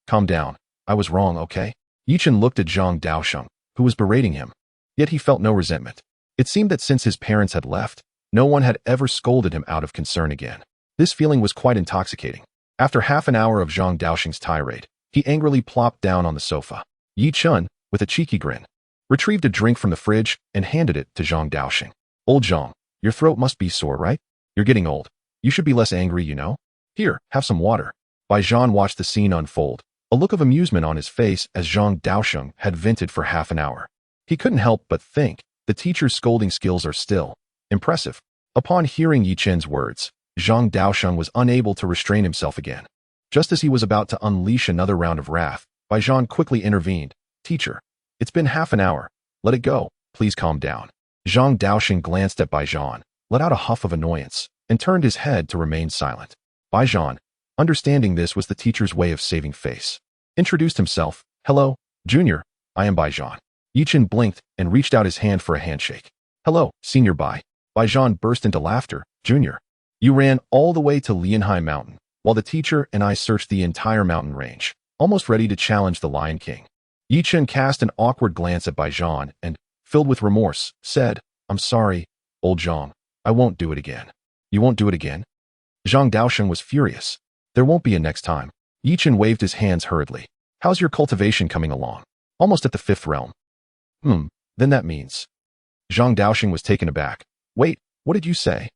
Speaker 1: calm down. I was wrong, okay? Yi Chen looked at Zhang Daosheng, who was berating him. Yet he felt no resentment. It seemed that since his parents had left, no one had ever scolded him out of concern again. This feeling was quite intoxicating. After half an hour of Zhang Daosheng's tirade, he angrily plopped down on the sofa. Yi Chen, with a cheeky grin, retrieved a drink from the fridge and handed it to Zhang Daosheng. Old Zhang, your throat must be sore, right? You're getting old. You should be less angry, you know? Here, have some water. Bai Zhan watched the scene unfold, a look of amusement on his face as Zhang Daosheng had vented for half an hour. He couldn't help but think, the teacher's scolding skills are still impressive. Upon hearing Yi Chen's words, Zhang Daosheng was unable to restrain himself again. Just as he was about to unleash another round of wrath, Baijian quickly intervened. Teacher, it's been half an hour. Let it go. Please calm down. Zhang Daosheng glanced at Baijian, let out a huff of annoyance, and turned his head to remain silent. Baijian, understanding this was the teacher's way of saving face, introduced himself. Hello, Junior. I am Baijian. Yi Chen blinked and reached out his hand for a handshake. Hello, Senior Bai. Baijian burst into laughter. Junior, you ran all the way to Lianhai Mountain, while the teacher and I searched the entire mountain range, almost ready to challenge the Lion King. Yi Chen cast an awkward glance at Baijian and, filled with remorse, said, I'm sorry, old Zhang. I won't do it again. You won't do it again? Zhang Daosheng was furious. There won't be a next time. Yi Chen waved his hands hurriedly. How's your cultivation coming along? Almost at the 5th realm. Then that means. Zhang Daosheng was taken aback. Wait, what did you say?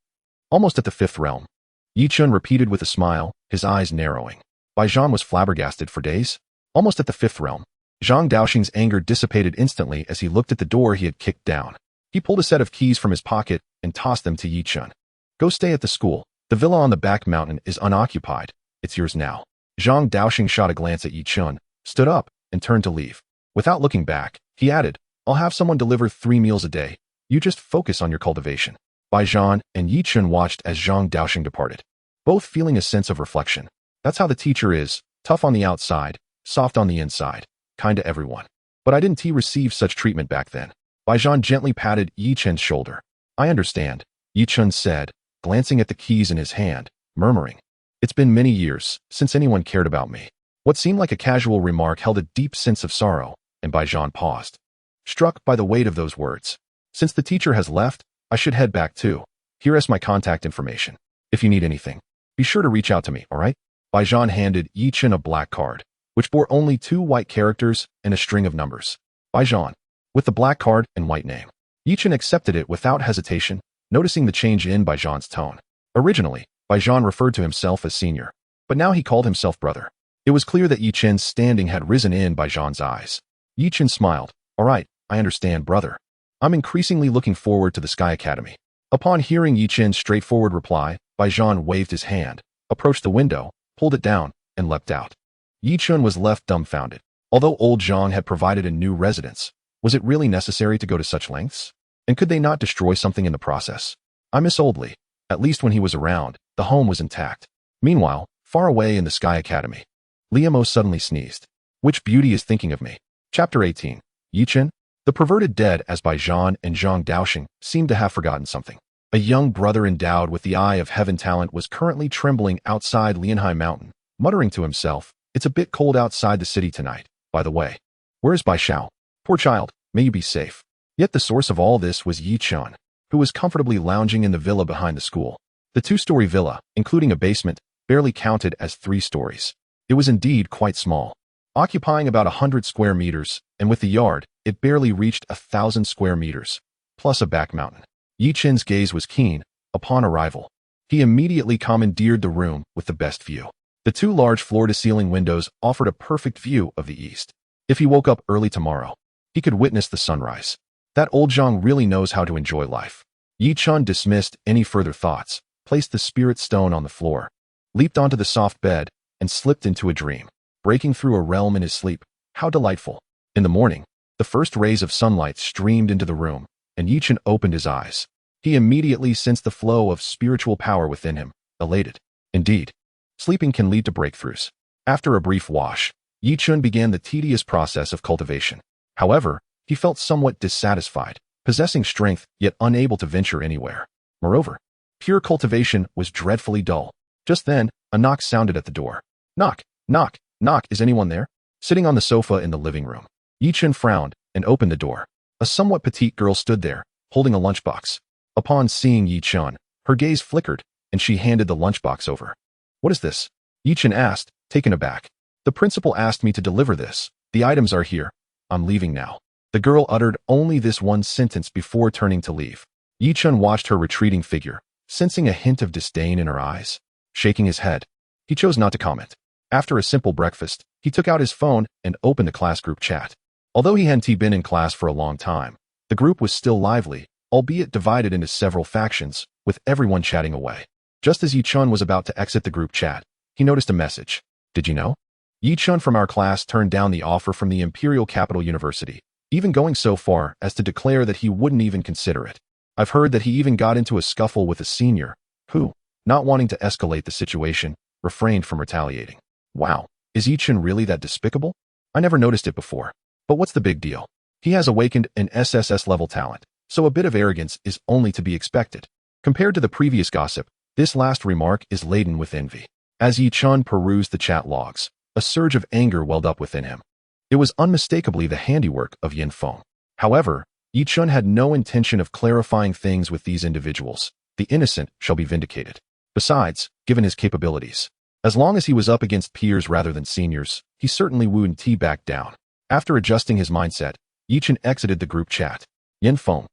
Speaker 1: Almost at the 5th realm. Yi Chen repeated with a smile, his eyes narrowing. Baijian was flabbergasted for days. Almost at the 5th realm. Zhang Daosheng's anger dissipated instantly as he looked at the door he had kicked down. He pulled a set of keys from his pocket and tossed them to Yi Chen. Go stay at the school. The villa on the back mountain is unoccupied. It's yours now. Zhang Daosheng shot a glance at Yi Chen, stood up, and turned to leave. Without looking back, he added, I'll have someone deliver 3 meals a day. You just focus on your cultivation. Baijian and Yi Chen watched as Zhang Daosheng departed, both feeling a sense of reflection. That's how the teacher is, tough on the outside, soft on the inside, kind to everyone. But I didn't receive such treatment back then. Baijian gently patted Yi Chen's shoulder. I understand, Yi Chen said, glancing at the keys in his hand, murmuring. It's been many years since anyone cared about me. What seemed like a casual remark held a deep sense of sorrow, and Baijian paused, struck by the weight of those words. Since the teacher has left, I should head back too. Here is my contact information. If you need anything, be sure to reach out to me, all right? Baijian handed Yi Chen a black card, which bore only 2 white characters and a string of numbers. Baijian, with the black card and white name. Yi Chen accepted it without hesitation, noticing the change in Baijian's tone. Originally, Baijian referred to himself as senior, but now he called himself brother. It was clear that Yi Chen's standing had risen in Baijian's eyes. Yi Chen smiled. All right, I understand, brother. I'm increasingly looking forward to the Sky Academy. Upon hearing Yi Chen's straightforward reply, Baijian waved his hand, approached the window, pulled it down, and leapt out. Yi Chen was left dumbfounded. Although old Zhang had provided a new residence, was it really necessary to go to such lengths? And could they not destroy something in the process? I miss Old Li. At least when he was around, the home was intact. Meanwhile, far away in the Sky Academy, Liamo suddenly sneezed. Which beauty is thinking of me? Chapter 18. Yi Chen? The perverted dead as Baijian and Zhang Daosheng seemed to have forgotten something. A young brother endowed with the eye of heaven talent was currently trembling outside Lianhai Mountain, muttering to himself, it's a bit cold outside the city tonight, by the way. Where is Bai Xiao? Poor child, may you be safe. Yet the source of all this was Yi Chen, who was comfortably lounging in the villa behind the school. The 2-story villa, including a basement, barely counted as 3 stories. It was indeed quite small, occupying about 100 square meters, and with the yard, it barely reached 1,000 square meters, plus a back mountain. Yi Chen's gaze was keen. Upon arrival, he immediately commandeered the room with the best view. The 2 large floor-to-ceiling windows offered a perfect view of the east. If he woke up early tomorrow, he could witness the sunrise. That old Zhang really knows how to enjoy life. Yi Chen dismissed any further thoughts, placed the spirit stone on the floor, leaped onto the soft bed, and slipped into a dream, breaking through a realm in his sleep. How delightful. In the morning, the first rays of sunlight streamed into the room, and Yi Chen opened his eyes. He immediately sensed the flow of spiritual power within him, elated. Indeed, sleeping can lead to breakthroughs. After a brief wash, Yi Chen began the tedious process of cultivation. However, he felt somewhat dissatisfied, possessing strength yet unable to venture anywhere. Moreover, pure cultivation was dreadfully dull. Just then, a knock sounded at the door. Knock, knock, knock, is anyone there? Sitting on the sofa in the living room, Yi Chen frowned and opened the door. A somewhat petite girl stood there, holding a lunchbox. Upon seeing Yi Chen, her gaze flickered, and she handed the lunchbox over. What is this? Yi Chen asked, taken aback. The principal asked me to deliver this. The items are here. I'm leaving now. The girl uttered only this one sentence before turning to leave. Yi Chen watched her retreating figure, sensing a hint of disdain in her eyes. Shaking his head, he chose not to comment. After a simple breakfast, he took out his phone and opened a class group chat. Although he hadn't been in class for a long time, the group was still lively, albeit divided into several factions, with everyone chatting away. Just as Yi Chun was about to exit the group chat, he noticed a message. Did you know? Yi Chun from our class turned down the offer from the Imperial Capital University, even going so far as to declare that he wouldn't even consider it. I've heard that he even got into a scuffle with a senior, who, not wanting to escalate the situation, refrained from retaliating. Wow, is Yi Chun really that despicable? I never noticed it before. But what's the big deal? He has awakened an SSS-level talent, so a bit of arrogance is only to be expected. Compared to the previous gossip, this last remark is laden with envy. As Yi Chun perused the chat logs, a surge of anger welled up within him. It was unmistakably the handiwork of Yin Feng. However, Yi Chun had no intention of clarifying things with these individuals. The innocent shall be vindicated. Besides, given his capabilities, as long as he was up against peers rather than seniors, he certainly wouldn't back down. After adjusting his mindset, Yi Chun exited the group chat. Yin Feng.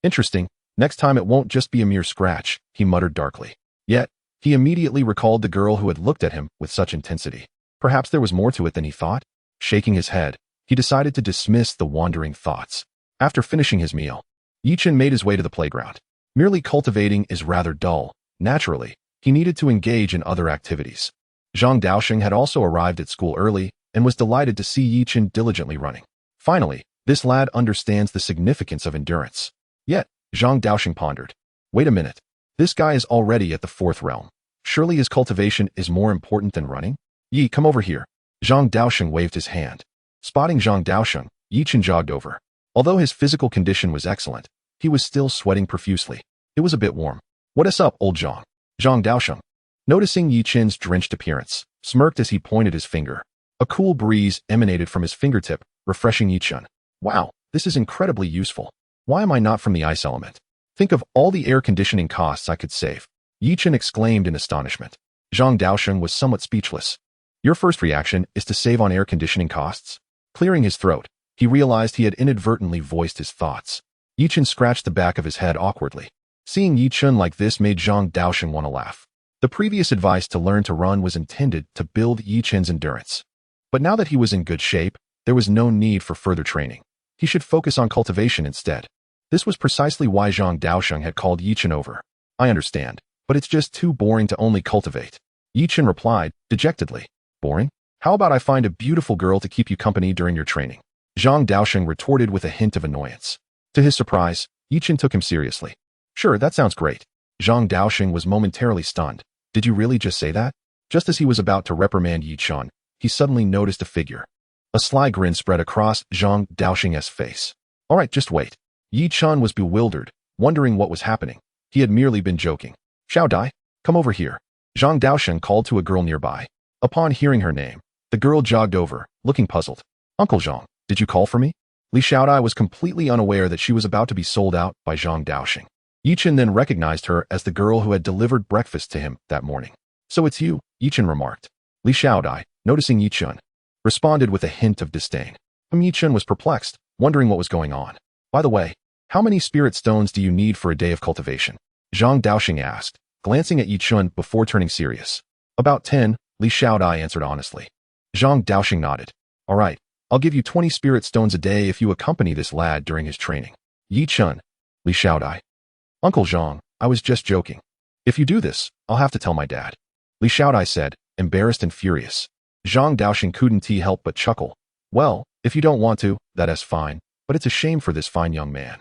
Speaker 1: Interesting. Next time it won't just be a mere scratch, he muttered darkly. Yet, he immediately recalled the girl who had looked at him with such intensity. Perhaps there was more to it than he thought? Shaking his head, he decided to dismiss the wandering thoughts. After finishing his meal, Yi Chun made his way to the playground. Merely cultivating is rather dull. Naturally, he needed to engage in other activities. Zhang Daoxing had also arrived at school early and was delighted to see Yi Chun diligently running. Finally, this lad understands the significance of endurance. Yet, Zhang Daoxing pondered. Wait a minute. This guy is already at the 4th realm. Surely his cultivation is more important than running? Yi, come over here. Zhang Daoxing waved his hand. Spotting Zhang Daoxing, Yi Chun jogged over. Although his physical condition was excellent, he was still sweating profusely. It was a bit warm. What's up, old Zhang? Zhang Daoxing, noticing Yi Chun's drenched appearance, smirked as he pointed his finger. A cool breeze emanated from his fingertip, refreshing Yi Chun. Wow, this is incredibly useful. Why am I not from the ice element? Think of all the air conditioning costs I could save. Yi Chun exclaimed in astonishment. Zhang Daoxing was somewhat speechless. Your first reaction is to save on air conditioning costs? Clearing his throat, he realized he had inadvertently voiced his thoughts. Yi Chun scratched the back of his head awkwardly. Seeing Yi Chun like this made Zhang Daoxing want to laugh. The previous advice to learn to run was intended to build Yi Chun's endurance. But now that he was in good shape, there was no need for further training. He should focus on cultivation instead. This was precisely why Zhang Daoxing had called Yi Chun over. I understand, but it's just too boring to only cultivate. Yi Chun replied, dejectedly. Boring? How about I find a beautiful girl to keep you company during your training? Zhang Daoxing retorted with a hint of annoyance. To his surprise, Yi Chun took him seriously. Sure, that sounds great. Zhang Daoxing was momentarily stunned. Did you really just say that? Just as he was about to reprimand Yi Chun, he suddenly noticed a figure. A sly grin spread across Zhang Daoxing's face. All right, just wait. Yi Chun was bewildered, wondering what was happening. He had merely been joking. Xiao Dai, come over here. Zhang Daoxing called to a girl nearby. Upon hearing her name, the girl jogged over, looking puzzled. Uncle Zhang, did you call for me? Li Xiaodai was completely unaware that she was about to be sold out by Zhang Daoxing. Yi Chun then recognized her as the girl who had delivered breakfast to him that morning. So it's you, Yi Chun remarked. Li Xiaodai, noticing Yi Chun, responded with a hint of disdain. Yi Chun was perplexed, wondering what was going on. By the way, how many spirit stones do you need for a day of cultivation? Zhang Daoxing asked, glancing at Yi Chun before turning serious. About 10, Li Xiaodai answered honestly. Zhang Daoxing nodded. All right, I'll give you 20 spirit stones a day if you accompany this lad during his training. Yi Chun, Li Xiaodai. Uncle Zhang, I was just joking. If you do this, I'll have to tell my dad. Li Xiaodai said, embarrassed and furious. Zhang Daoxing couldn't help but chuckle. Well, if you don't want to, that's fine, but it's a shame for this fine young man.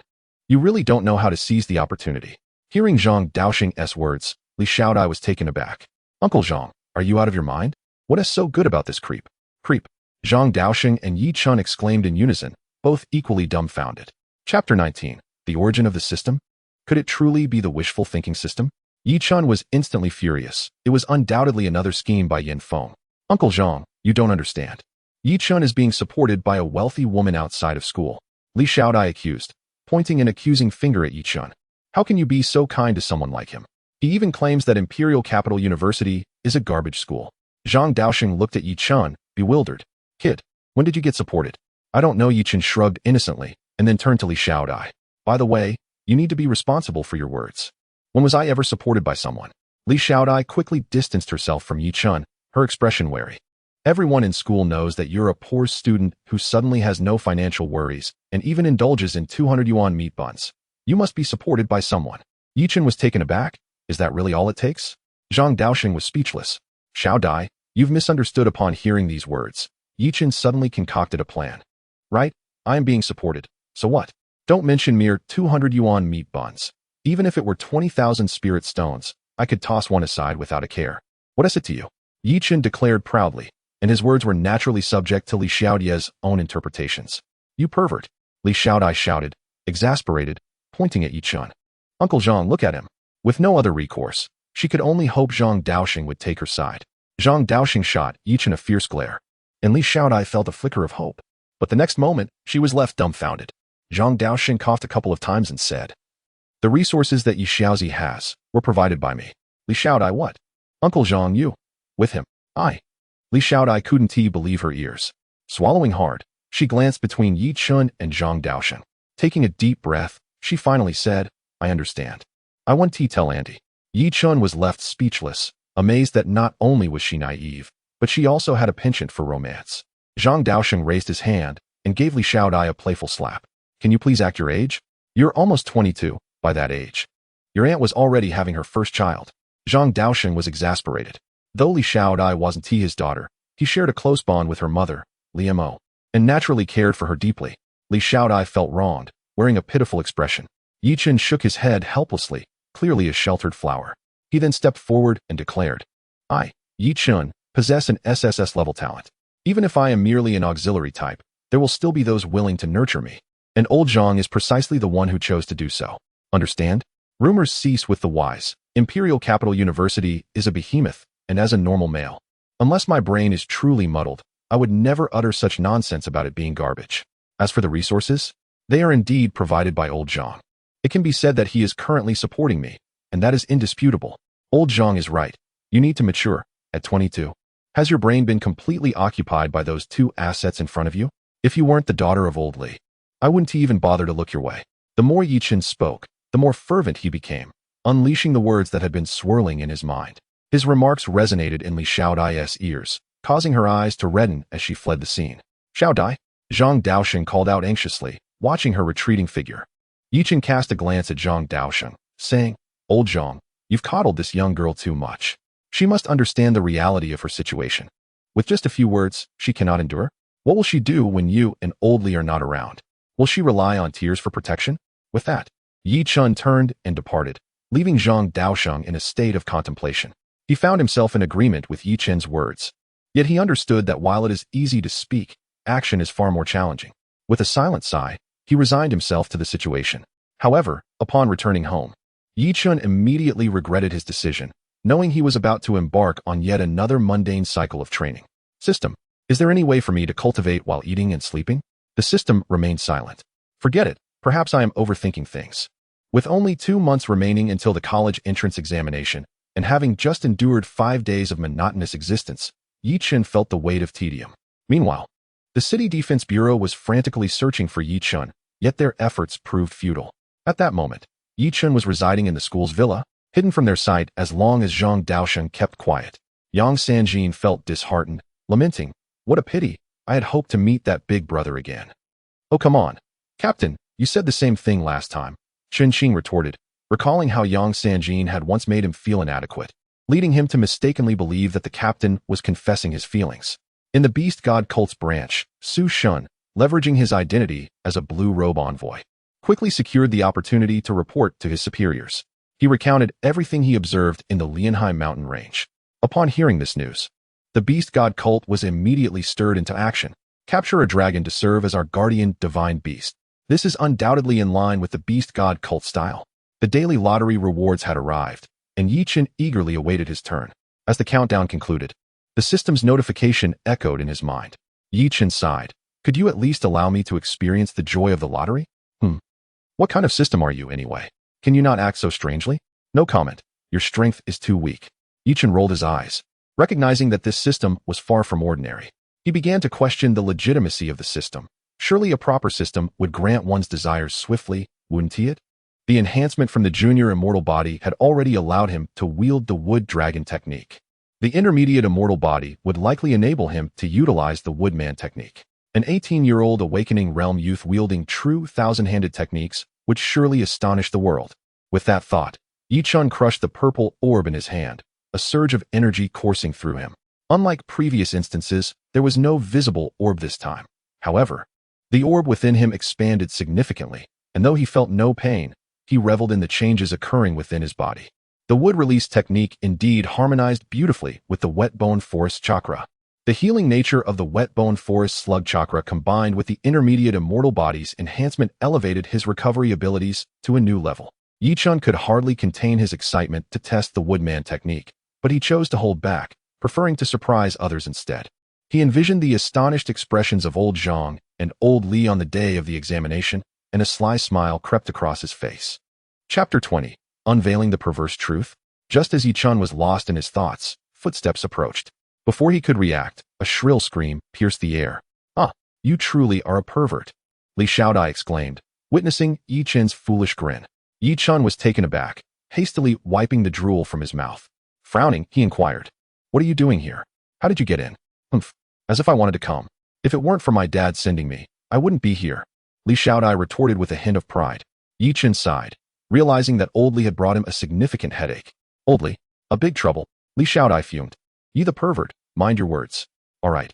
Speaker 1: You really don't know how to seize the opportunity. Hearing Zhang Daoxing's words, Li Xiaodai was taken aback. Uncle Zhang, are you out of your mind? What is so good about this creep? Creep. Zhang Daoxing and Yi Chun exclaimed in unison, both equally dumbfounded. Chapter 19. The Origin of the System? Could it truly be the wishful thinking system? Yi Chun was instantly furious. It was undoubtedly another scheme by Yin Feng. Uncle Zhang, you don't understand. Yi Chun is being supported by a wealthy woman outside of school. Li Xiaodai accused, pointing an accusing finger at Yi Chun. How can you be so kind to someone like him? He even claims that Imperial Capital University is a garbage school. Zhang Daoxing looked at Yi Chun, bewildered. Kid, when did you get supported? I don't know. Yi Chun shrugged innocently, and then turned to Li Xiaodai. By the way, you need to be responsible for your words. When was I ever supported by someone? Li Xiaodai quickly distanced herself from Yi Chun, her expression wary. Everyone in school knows that you're a poor student who suddenly has no financial worries and even indulges in 200 yuan meat buns. You must be supported by someone. Yi Chen was taken aback. Is that really all it takes? Zhang Daoxing was speechless. Xiao Dai, you've misunderstood. Upon hearing these words, Yi Chen suddenly concocted a plan. Right? I am being supported. So what? Don't mention mere 200 yuan meat buns. Even if it were 20,000 spirit stones, I could toss one aside without a care. What is it to you? Yi Chen declared proudly, and his words were naturally subject to Li Xiaodie's own interpretations. You pervert! Li Xiaodai shouted, exasperated, pointing at Yi Chen. Uncle Zhang, look at him. With no other recourse, she could only hope Zhang Daoxing would take her side. Zhang Daoxing shot Yi Chen a fierce glare, and Li Xiaodai felt a flicker of hope. But the next moment, she was left dumbfounded. Zhang Daoxing coughed a couple of times and said, the resources that Yi Xiaozi has were provided by me. Li Xiaodai, what? Uncle Zhang, you? With him? I. Li Xiaodai couldn't believe her ears. Swallowing hard, she glanced between Yi Chen and Zhang Daoxing. Taking a deep breath, she finally said, I understand. I want to tell Auntie. Yi Chen was left speechless, amazed that not only was she naive, but she also had a penchant for romance. Zhang Daoxing raised his hand and gave Li Xiaodai a playful slap. Can you please act your age? You're almost 22, by that age. Your aunt was already having her first child. Zhang Daoxing was exasperated. Though Li Xiaodai wasn't his daughter, he shared a close bond with her mother, Li Mo, and naturally cared for her deeply. Li Xiaodai felt wronged, wearing a pitiful expression. Yi Chen shook his head helplessly, clearly a sheltered flower. He then stepped forward and declared, I, Yi Chen, possess an SSS level talent. Even if I am merely an auxiliary type, there will still be those willing to nurture me. And old Zhang is precisely the one who chose to do so. Understand? Rumors cease with the wise. Imperial Capital University is a behemoth, and as a normal male, unless my brain is truly muddled, I would never utter such nonsense about it being garbage. As for the resources, they are indeed provided by old Zhang. It can be said that he is currently supporting me, and that is indisputable. Old Zhang is right. You need to mature. At 22. Has your brain been completely occupied by those two assets in front of you? If you weren't the daughter of old Li, I wouldn't even bother to look your way. The more Yi Chen spoke, the more fervent he became, unleashing the words that had been swirling in his mind. His remarks resonated in Li Xiaodai's ears, causing her eyes to redden as she fled the scene. Xiaodai? Zhang Daoxing called out anxiously, watching her retreating figure. Yi Chen cast a glance at Zhang Daoxing, saying, Old Zhang, you've coddled this young girl too much. She must understand the reality of her situation. With just a few words, she cannot endure. What will she do when you and old Li are not around? Will she rely on tears for protection? With that, Yi Chen turned and departed, leaving Zhang Daoxing in a state of contemplation. He found himself in agreement with Yi Chen's words. Yet he understood that while it is easy to speak, action is far more challenging. With a silent sigh, he resigned himself to the situation. However, upon returning home, Yi Chen immediately regretted his decision, knowing he was about to embark on yet another mundane cycle of training. System. Is there any way for me to cultivate while eating and sleeping? The system remained silent. Forget it. Perhaps I am overthinking things. With only 2 months remaining until the college entrance examination, and having just endured 5 days of monotonous existence, Yi Chen felt the weight of tedium. Meanwhile, the City Defense Bureau was frantically searching for Yi Chen, yet their efforts proved futile. At that moment, Yi Chen was residing in the school's villa, hidden from their sight as long as Zhang Daoxing kept quiet. Yang Sanjin felt disheartened, lamenting, what a pity, I had hoped to meet that big brother again. Oh come on, Captain, you said the same thing last time, Chen Qing retorted, recalling how Yang Sanjin had once made him feel inadequate, leading him to mistakenly believe that the captain was confessing his feelings. In the Beast God cult's branch, Su Shun, leveraging his identity as a blue robe envoy, quickly secured the opportunity to report to his superiors. He recounted everything he observed in the Lianhai mountain range. Upon hearing this news, the Beast God cult was immediately stirred into action. Capture a dragon to serve as our guardian divine beast. This is undoubtedly in line with the Beast God cult style. The daily lottery rewards had arrived, and Yi Chen eagerly awaited his turn. As the countdown concluded, the system's notification echoed in his mind. Yi Chen sighed. Could you at least allow me to experience the joy of the lottery? What kind of system are you anyway? Can you not act so strangely? No comment. Your strength is too weak. Yi Chen rolled his eyes, recognizing that this system was far from ordinary. He began to question the legitimacy of the system. Surely a proper system would grant one's desires swiftly, wouldn't it? The enhancement from the junior immortal body had already allowed him to wield the wood dragon technique. The intermediate immortal body would likely enable him to utilize the woodman technique. An 18-year-old awakening realm youth wielding true thousand-handed techniques would surely astonish the world. With that thought, Yi Chun crushed the purple orb in his hand, a surge of energy coursing through him. Unlike previous instances, there was no visible orb this time. However, the orb within him expanded significantly, and though he felt no pain, he reveled in the changes occurring within his body. The wood release technique indeed harmonized beautifully with the wet bone forest chakra. The healing nature of the wet bone forest slug chakra combined with the intermediate immortal body's enhancement elevated his recovery abilities to a new level. Yi Chun could hardly contain his excitement to test the woodman technique, but he chose to hold back, preferring to surprise others instead. He envisioned the astonished expressions of old Zhang and old Li on the day of the examination, and a sly smile crept across his face. Chapter 20. Unveiling the Perverse Truth. Just as Yi Chun was lost in his thoughts, footsteps approached. Before he could react, a shrill scream pierced the air. "Ah, you truly are a pervert," Li Xiaodai exclaimed, witnessing Yi Chun's foolish grin. Yi Chun was taken aback, hastily wiping the drool from his mouth. Frowning, he inquired, "What are you doing here? How did you get in?" "Humph, as if I wanted to come. If it weren't for my dad sending me, I wouldn't be here," Li Xiaodai retorted with a hint of pride. Yi Chun sighed, realizing that Old Li had brought him a significant headache. "Old Li, a big trouble," Li Xiaodai fumed. "Yi the pervert, mind your words." All right,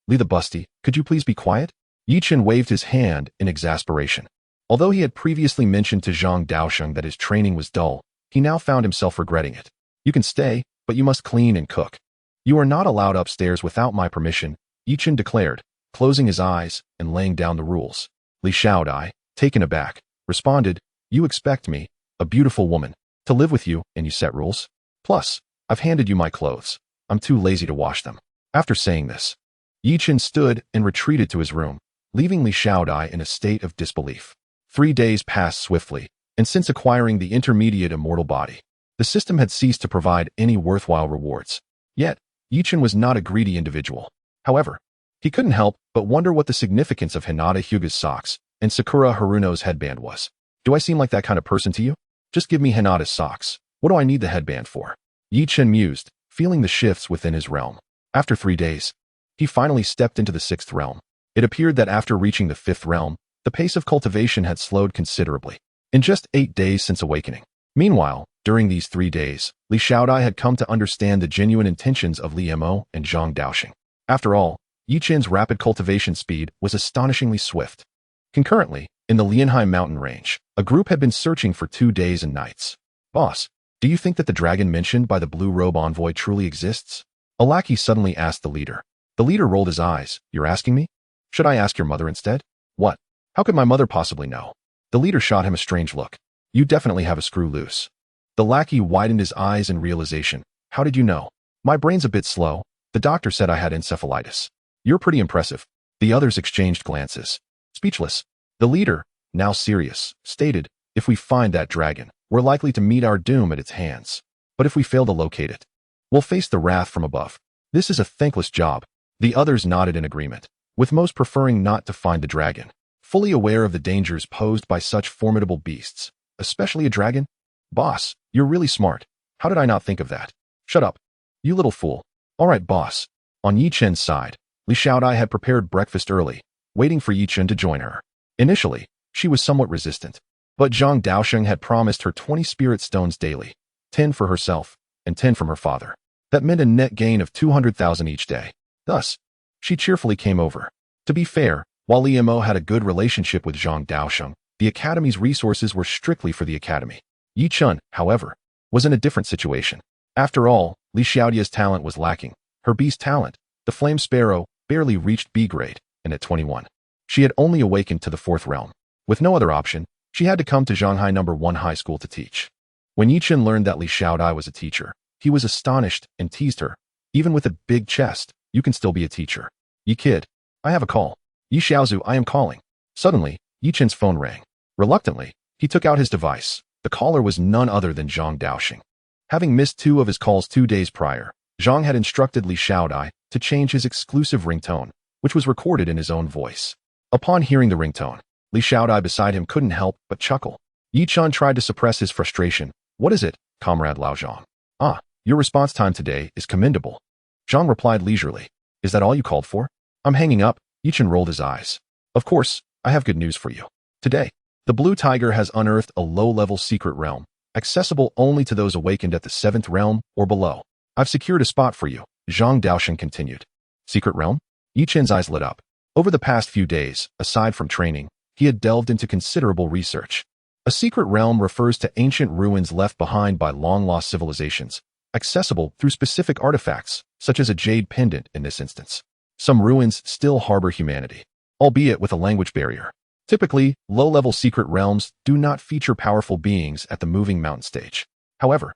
Speaker 1: Li the busty, could you please be quiet?" Yi Chun waved his hand in exasperation. Although he had previously mentioned to Zhang Daosheng that his training was dull, he now found himself regretting it. "You can stay, but you must clean and cook. You are not allowed upstairs without my permission," Yi Chun declared, closing his eyes and laying down the rules. Li Xiaodai, taken aback, responded, "You expect me, a beautiful woman, to live with you and you set rules? Plus, I've handed you my clothes. I'm too lazy to wash them." After saying this, Yi Chun stood and retreated to his room, leaving Li Xiaodai in a state of disbelief. 3 days passed swiftly, and since acquiring the intermediate immortal body, the system had ceased to provide any worthwhile rewards. Yet, Yi Chun was not a greedy individual. However, he couldn't help but wonder what the significance of Hinata Hyuga's socks and Sakura Haruno's headband was. "Do I seem like that kind of person to you? Just give me Hinata's socks. What do I need the headband for?" Yi Chun mused, feeling the shifts within his realm. After 3 days, he finally stepped into the 6th realm. It appeared that after reaching the 5th realm, the pace of cultivation had slowed considerably. In just 8 days since awakening. Meanwhile, during these 3 days, Li Xiaodai had come to understand the genuine intentions of Li Mo and Zhang Daosheng. After all, Yi Chun's rapid cultivation speed was astonishingly swift. Concurrently, in the Lianhai mountain range, a group had been searching for 2 days and nights. "Boss, do you think that the dragon mentioned by the blue robe envoy truly exists?" a lackey suddenly asked the leader. The leader rolled his eyes. "You're asking me? Should I ask your mother instead?" "What? How could my mother possibly know?" The leader shot him a strange look. "You definitely have a screw loose." The lackey widened his eyes in realization. "How did you know?" "My brain's a bit slow. The doctor said I had encephalitis." "You're pretty impressive." The others exchanged glances. Speechless, the leader, now serious, stated, "If we find that dragon, we're likely to meet our doom at its hands. But if we fail to locate it, we'll face the wrath from above. This is a thankless job." The others nodded in agreement, with most preferring not to find the dragon, fully aware of the dangers posed by such formidable beasts, especially a dragon. "Boss, you're really smart. How did I not think of that?" "Shut up, you little fool." "All right, boss." On Yi Chun's side, Li Xiaodai had prepared breakfast early, waiting for Yi Chun to join her. Initially, she was somewhat resistant, but Zhang Daosheng had promised her 20 spirit stones daily, 10 for herself, and 10 from her father. That meant a net gain of 200,000 each day. Thus, she cheerfully came over. To be fair, while Li Mo had a good relationship with Zhang Daosheng, the academy's resources were strictly for the academy. Yi Chun, however, was in a different situation. After all, Li Xiaodia's talent was lacking. Her beast talent, the Flame Sparrow, barely reached B grade, and at 21, she had only awakened to the 4th realm. With no other option, she had to come to Shanghai No. 1 High School to teach. When Yi Chun learned that Li Xiaodai was a teacher, he was astonished and teased her. "Even with a big chest, you can still be a teacher. Yi kid, I have a call." "Yi Xiaozu, I am calling." Suddenly, Yi Chun's phone rang. Reluctantly, he took out his device. The caller was none other than Zhang Daosheng. Having missed 2 of his calls 2 days prior, Zhang had instructed Li Xiaodai to change his exclusive ringtone, which was recorded in his own voice. Upon hearing the ringtone, Li Xiaodai beside him couldn't help but chuckle. Yi Chun tried to suppress his frustration. "What is it, Comrade Lao Zhang?" "Ah, your response time today is commendable." Zhang replied leisurely. "Is that all you called for?" "I'm hanging up." Yi Chun rolled his eyes. "Of course, I have good news for you. Today, the Blue Tiger has unearthed a low-level secret realm, accessible only to those awakened at the 7th realm or below. I've secured a spot for you, Zhang Daosheng continued. Secret realm? Yi Chen's eyes lit up. Over the past few days, aside from training, he had delved into considerable research. A secret realm refers to ancient ruins left behind by long-lost civilizations, accessible through specific artifacts, such as a jade pendant in this instance. Some ruins still harbor humanity, albeit with a language barrier. Typically, low-level secret realms do not feature powerful beings at the moving mountain stage. However,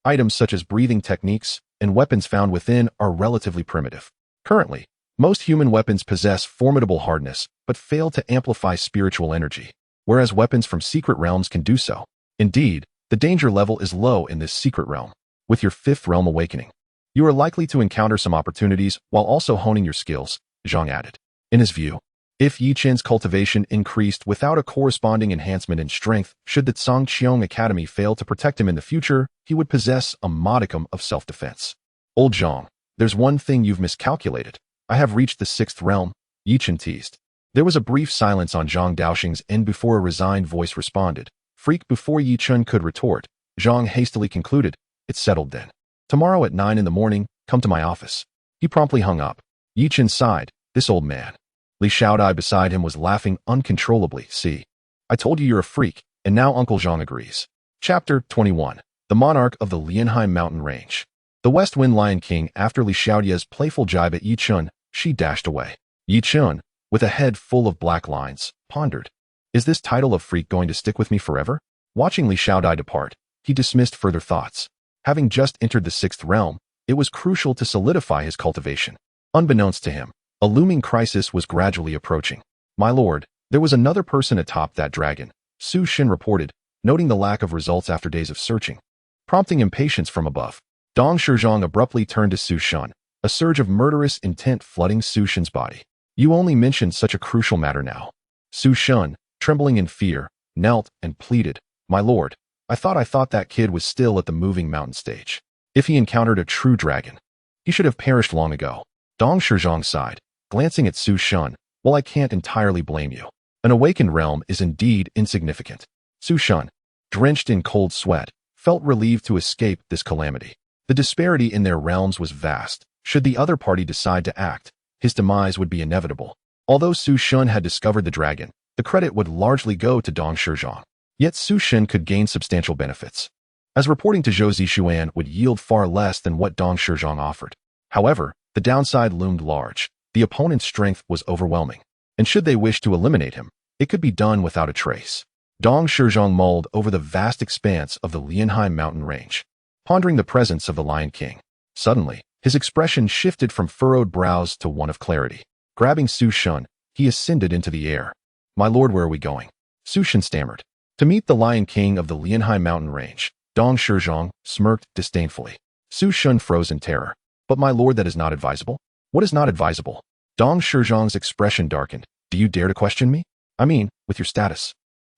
Speaker 1: items such as breathing techniques and weapons found within are relatively primitive. Currently, most human weapons possess formidable hardness, but fail to amplify spiritual energy, whereas weapons from secret realms can do so. Indeed, the danger level is low in this secret realm. With your 5th realm awakening, you are likely to encounter some opportunities while also honing your skills, Zhang added. In his view, if Yi Chen's cultivation increased without a corresponding enhancement in strength, should the Zhangqiong Academy fail to protect him in the future, he would possess a modicum of self-defense. Old Zhang, there's one thing you've miscalculated. I have reached the 6th realm, Yi Chen teased. There was a brief silence on Zhang Daosheng's end before a resigned voice responded. Freak. Before Yi Chen could retort, Zhang hastily concluded, it's settled then. Tomorrow at 9 in the morning, come to my office. He promptly hung up. Yi Chen sighed. This old man. Li Xiaodai beside him was laughing uncontrollably. See, I told you you're a freak, and now Uncle Zhang agrees. Chapter 21. The Monarch of the Lianheim Mountain Range. The West Wind Lion King. After Li Xiaodia's playful jibe at Yi Chen, she dashed away. Yi Chen, with a head full of black lines, pondered. Is this title of freak going to stick with me forever? Watching Li Xiaodai depart, he dismissed further thoughts. Having just entered the 6th realm, it was crucial to solidify his cultivation. Unbeknownst to him, a looming crisis was gradually approaching. My lord, there was another person atop that dragon, Su Shen reported, noting the lack of results after days of searching. Prompting impatience from above, Dong Shizhong abruptly turned to Su Shen, a surge of murderous intent flooding Su Shen's body. You only mentioned such a crucial matter now. Su Shen, trembling in fear, knelt and pleaded, My lord, I thought that kid was still at the moving mountain stage. If he encountered a true dragon, he should have perished long ago. Dong Shizhong sighed, glancing at Su Shen. Well, I can't entirely blame you. An awakened realm is indeed insignificant. Su Shen, drenched in cold sweat, felt relieved to escape this calamity. The disparity in their realms was vast. Should the other party decide to act, his demise would be inevitable. Although Su Shen had discovered the dragon, the credit would largely go to Dong Shizhong. Yet Su Shen could gain substantial benefits, as reporting to Zhou Zishuan would yield far less than what Dong Shizhong offered. However, the downside loomed large. The opponent's strength was overwhelming, and should they wish to eliminate him, it could be done without a trace. Dong Shizhong mulled over the vast expanse of the Lianheim mountain range, pondering the presence of the Lion King. Suddenly, his expression shifted from furrowed brows to one of clarity. Grabbing Su Shen, he ascended into the air. My lord, where are we going? Su Shen stammered. To meet the Lion King of the Lianheim mountain range. Dong Shizhong smirked disdainfully. Su Shen froze in terror. But my lord, that is not advisable. What is not advisable? Dong Shizhong's expression darkened. Do you dare to question me? I mean, with your status.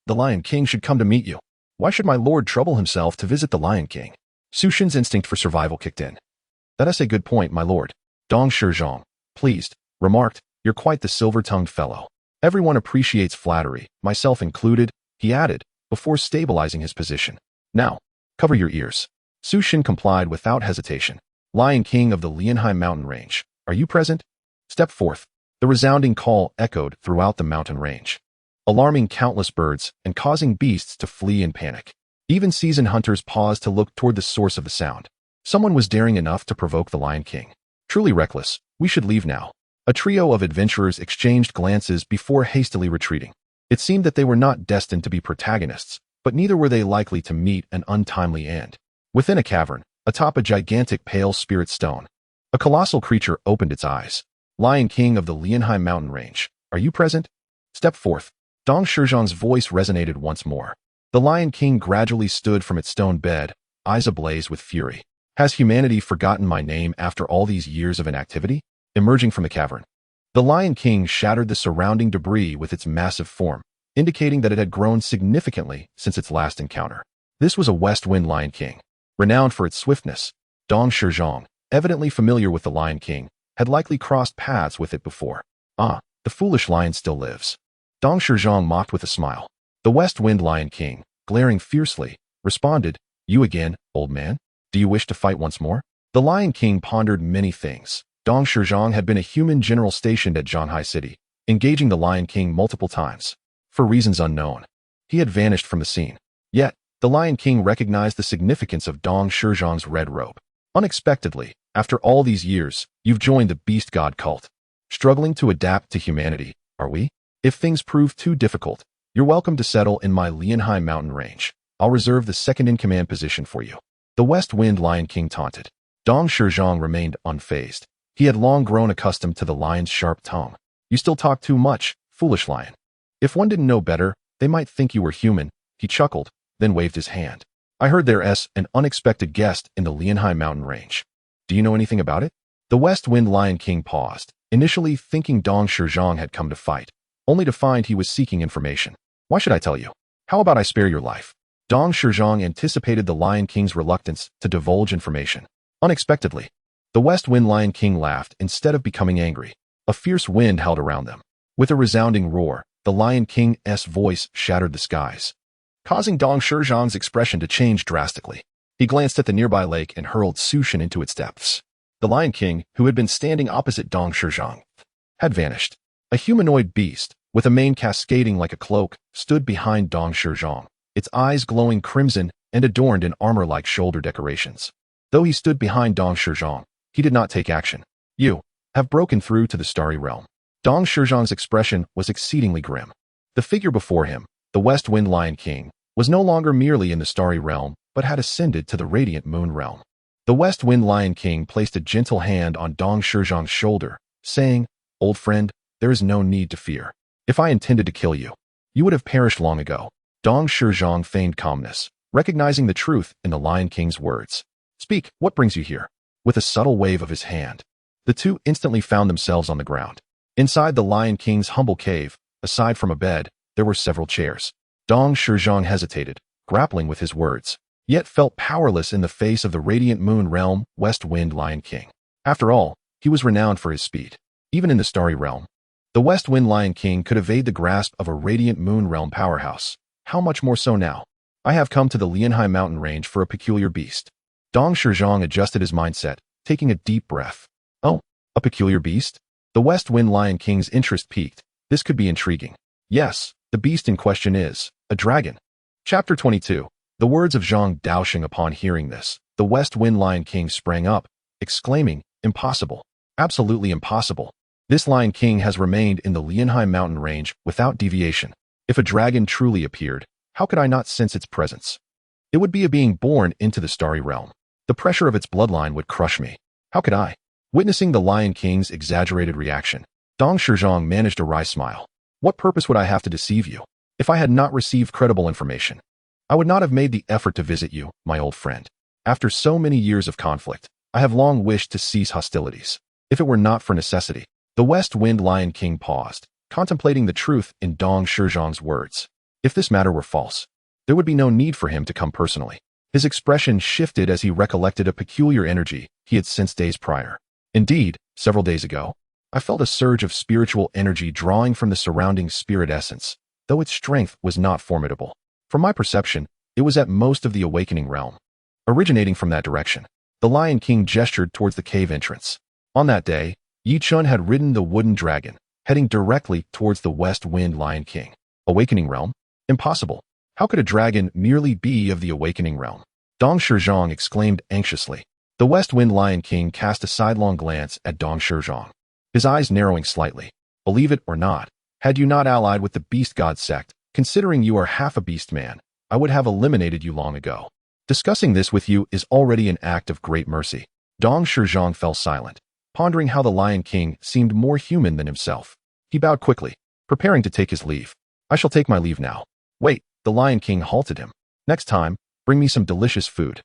Speaker 1: The Lion King should come to meet you. Why should my lord trouble himself to visit the Lion King? Su Shen's instinct for survival kicked in. That is a good point, my lord. Dong Shizhong, pleased, remarked, you're quite the silver-tongued fellow. Everyone appreciates flattery, myself included, he added, before stabilizing his position. Now, cover your ears. Su Shen complied without hesitation. Lion King of the Lianheim mountain range, are you present? Step forth. The resounding call echoed throughout the mountain range, alarming countless birds and causing beasts to flee in panic. Even seasoned hunters paused to look toward the source of the sound. Someone was daring enough to provoke the Lion King. Truly reckless, we should leave now. A trio of adventurers exchanged glances before hastily retreating. It seemed that they were not destined to be protagonists, but neither were they likely to meet an untimely end. Within a cavern, atop a gigantic pale spirit stone, a colossal creature opened its eyes. Lion King of the Lianheim mountain range, are you present? Step forth. Dong Shizhong's voice resonated once more. The Lion King gradually stood from its stone bed, eyes ablaze with fury. Has humanity forgotten my name after all these years of inactivity? Emerging from the cavern, the Lion King shattered the surrounding debris with its massive form, indicating that it had grown significantly since its last encounter. This was a West Wind Lion King, renowned for its swiftness. Dong Shizhong, evidently familiar with the Lion King, had likely crossed paths with it before. Ah, the foolish lion still lives. Dong Shizhong mocked with a smile. The West Wind Lion King, glaring fiercely, responded, You again, old man? Do you wish to fight once more? The Lion King pondered many things. Dong Shizhong had been a human general stationed at Zhanghai City, engaging the Lion King multiple times. For reasons unknown, he had vanished from the scene. Yet, the Lion King recognized the significance of Dong Shizhong's red robe. Unexpectedly, after all these years, you've joined the beast god cult. Struggling to adapt to humanity, are we? If things prove too difficult, you're welcome to settle in my Lianhai mountain range. I'll reserve the second-in-command position for you. The West Wind Lion King taunted. Dong Shizhong remained unfazed. He had long grown accustomed to the lion's sharp tongue. You still talk too much, foolish lion. If one didn't know better, they might think you were human. He chuckled, then waved his hand. I heard there's an unexpected guest in the Lianhai mountain range. Do you know anything about it? The West Wind Lion King paused, initially thinking Dong Shizhong had come to fight, only to find he was seeking information. Why should I tell you? How about I spare your life? Dong Shizhong anticipated the Lion King's reluctance to divulge information. Unexpectedly, the West Wind Lion King laughed instead of becoming angry. A fierce wind howled around them. With a resounding roar, the Lion King's voice shattered the skies, causing Dong Shizhong's expression to change drastically. He glanced at the nearby lake and hurled Sushin into its depths. The Lion King, who had been standing opposite Dong Shizhong, had vanished. A humanoid beast, with a mane cascading like a cloak, stood behind Dong Shizhong, its eyes glowing crimson and adorned in armor-like shoulder decorations. Though he stood behind Dong Shizhong, he did not take action. You have broken through to the starry realm. Dong Shizhong's expression was exceedingly grim. The figure before him, the West Wind Lion King, was no longer merely in the starry realm, but had ascended to the radiant moon realm. The West Wind Lion King placed a gentle hand on Dong Shizhong's shoulder, saying, Old friend, there is no need to fear. If I intended to kill you, you would have perished long ago. Dong Shizhong feigned calmness, recognizing the truth in the Lion King's words. Speak, what brings you here? With a subtle wave of his hand, the two instantly found themselves on the ground. Inside the Lion King's humble cave, aside from a bed, there were several chairs. Dong Shizhong hesitated, grappling with his words, yet felt powerless in the face of the radiant moon realm West Wind Lion King. After all, he was renowned for his speed. Even in the starry realm, the West Wind Lion King could evade the grasp of a radiant moon realm powerhouse. How much more so now? I have come to the Lianhai mountain range for a peculiar beast. Dong Shizhong adjusted his mindset, taking a deep breath. Oh, a peculiar beast? The West Wind Lion King's interest piqued. This could be intriguing. Yes, the beast in question is a dragon. Chapter 22. The words of Zhang Daoxing. Upon hearing this, the West Wind Lion King sprang up, exclaiming, Impossible. Absolutely impossible. This Lion King has remained in the Lianhai mountain range without deviation. If a dragon truly appeared, how could I not sense its presence? It would be a being born into the starry realm. The pressure of its bloodline would crush me. How could I? Witnessing the Lion King's exaggerated reaction, Dong Shizhong managed a wry smile. What purpose would I have to deceive you? If I had not received credible information, I would not have made the effort to visit you, my old friend. After so many years of conflict, I have long wished to cease hostilities. If it were not for necessity. The West Wind Lion King paused, contemplating the truth in Dong Shizhong's words. If this matter were false, there would be no need for him to come personally. His expression shifted as he recollected a peculiar energy he had sensed days prior. Indeed, several days ago, I felt a surge of spiritual energy drawing from the surrounding spirit essence, though its strength was not formidable. From my perception, it was at most of the awakening realm. Originating from that direction, the Lion King gestured towards the cave entrance. On that day, Chen had ridden the wooden dragon, heading directly towards the West Wind Lion King. Awakening realm? Impossible. How could a dragon merely be of the awakening realm? Dong Shizhong exclaimed anxiously. The West Wind Lion King cast a sidelong glance at Dong Shizhong, his eyes narrowing slightly. Believe it or not, had you not allied with the Beast God sect, considering you are half a beast man, I would have eliminated you long ago. Discussing this with you is already an act of great mercy. Dong Shizhong fell silent, pondering how the Lion King seemed more human than himself. He bowed quickly, preparing to take his leave. I shall take my leave now. Wait, the Lion King halted him. Next time, bring me some delicious food.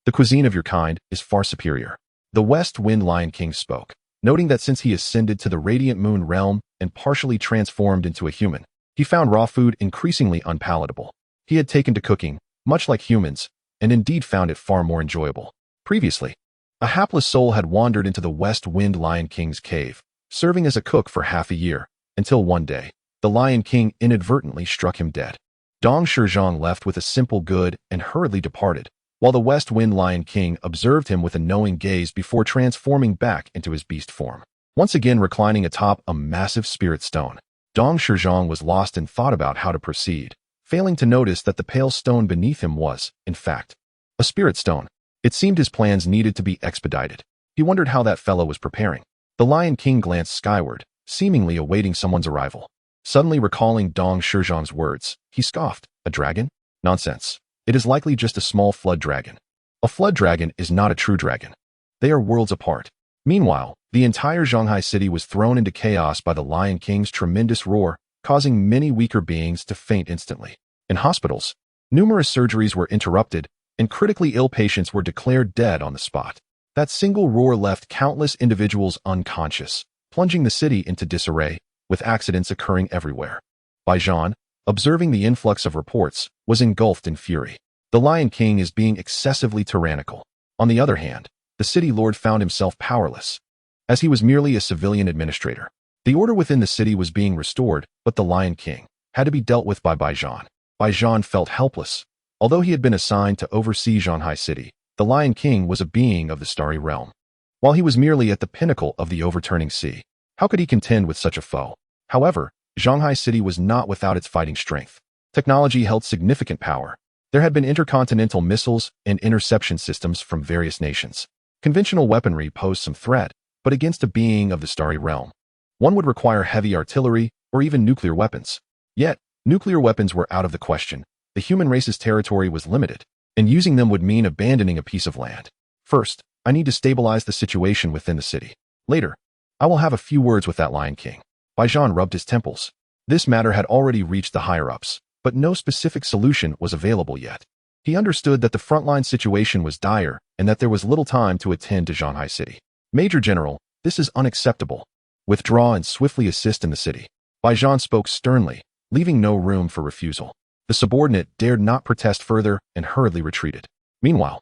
Speaker 1: The cuisine of your kind is far superior. The West Wind Lion King spoke, noting that since he ascended to the radiant moon realm and partially transformed into a human, he found raw food increasingly unpalatable. He had taken to cooking, much like humans, and indeed found it far more enjoyable. Previously, a hapless soul had wandered into the West Wind Lion King's cave, serving as a cook for half a year, until one day, the Lion King inadvertently struck him dead. Dong Shizhong left with a simple good and hurriedly departed, while the West Wind Lion King observed him with a knowing gaze before transforming back into his beast form. Once again reclining atop a massive spirit stone, Dong Shizhong was lost in thought about how to proceed, failing to notice that the pale stone beneath him was, in fact, a spirit stone. It seemed his plans needed to be expedited. He wondered how that fellow was preparing. The Lion King glanced skyward, seemingly awaiting someone's arrival. Suddenly recalling Dong Shizhong's words, he scoffed, "A dragon? Nonsense. It is likely just a small flood dragon. A flood dragon is not a true dragon. They are worlds apart." Meanwhile, the entire Shanghai city was thrown into chaos by the Lion King's tremendous roar, causing many weaker beings to faint instantly. In hospitals, numerous surgeries were interrupted, and critically ill patients were declared dead on the spot. That single roar left countless individuals unconscious, plunging the city into disarray, with accidents occurring everywhere. Baijian, observing the influx of reports, was engulfed in fury. The Lion King is being excessively tyrannical. On the other hand, the city lord found himself powerless, as he was merely a civilian administrator. The order within the city was being restored, but the Lion King had to be dealt with by Baijian. Baijian felt helpless. Although he had been assigned to oversee Shanghai City, the Lion King was a being of the starry realm. While he was merely at the pinnacle of the overturning sea, how could he contend with such a foe? However, Shanghai City was not without its fighting strength. Technology held significant power. There had been intercontinental missiles and interception systems from various nations. Conventional weaponry posed some threat, but against a being of the starry realm, one would require heavy artillery or even nuclear weapons. Yet, nuclear weapons were out of the question. The human race's territory was limited, and using them would mean abandoning a piece of land. First, I need to stabilize the situation within the city. Later, I will have a few words with that Lion King. Baijian rubbed his temples. This matter had already reached the higher-ups, but no specific solution was available yet. He understood that the frontline situation was dire and that there was little time to attend to Shanghai City. "Major General, this is unacceptable. Withdraw and swiftly assist in the city." Baijian spoke sternly, leaving no room for refusal. The subordinate dared not protest further and hurriedly retreated. Meanwhile,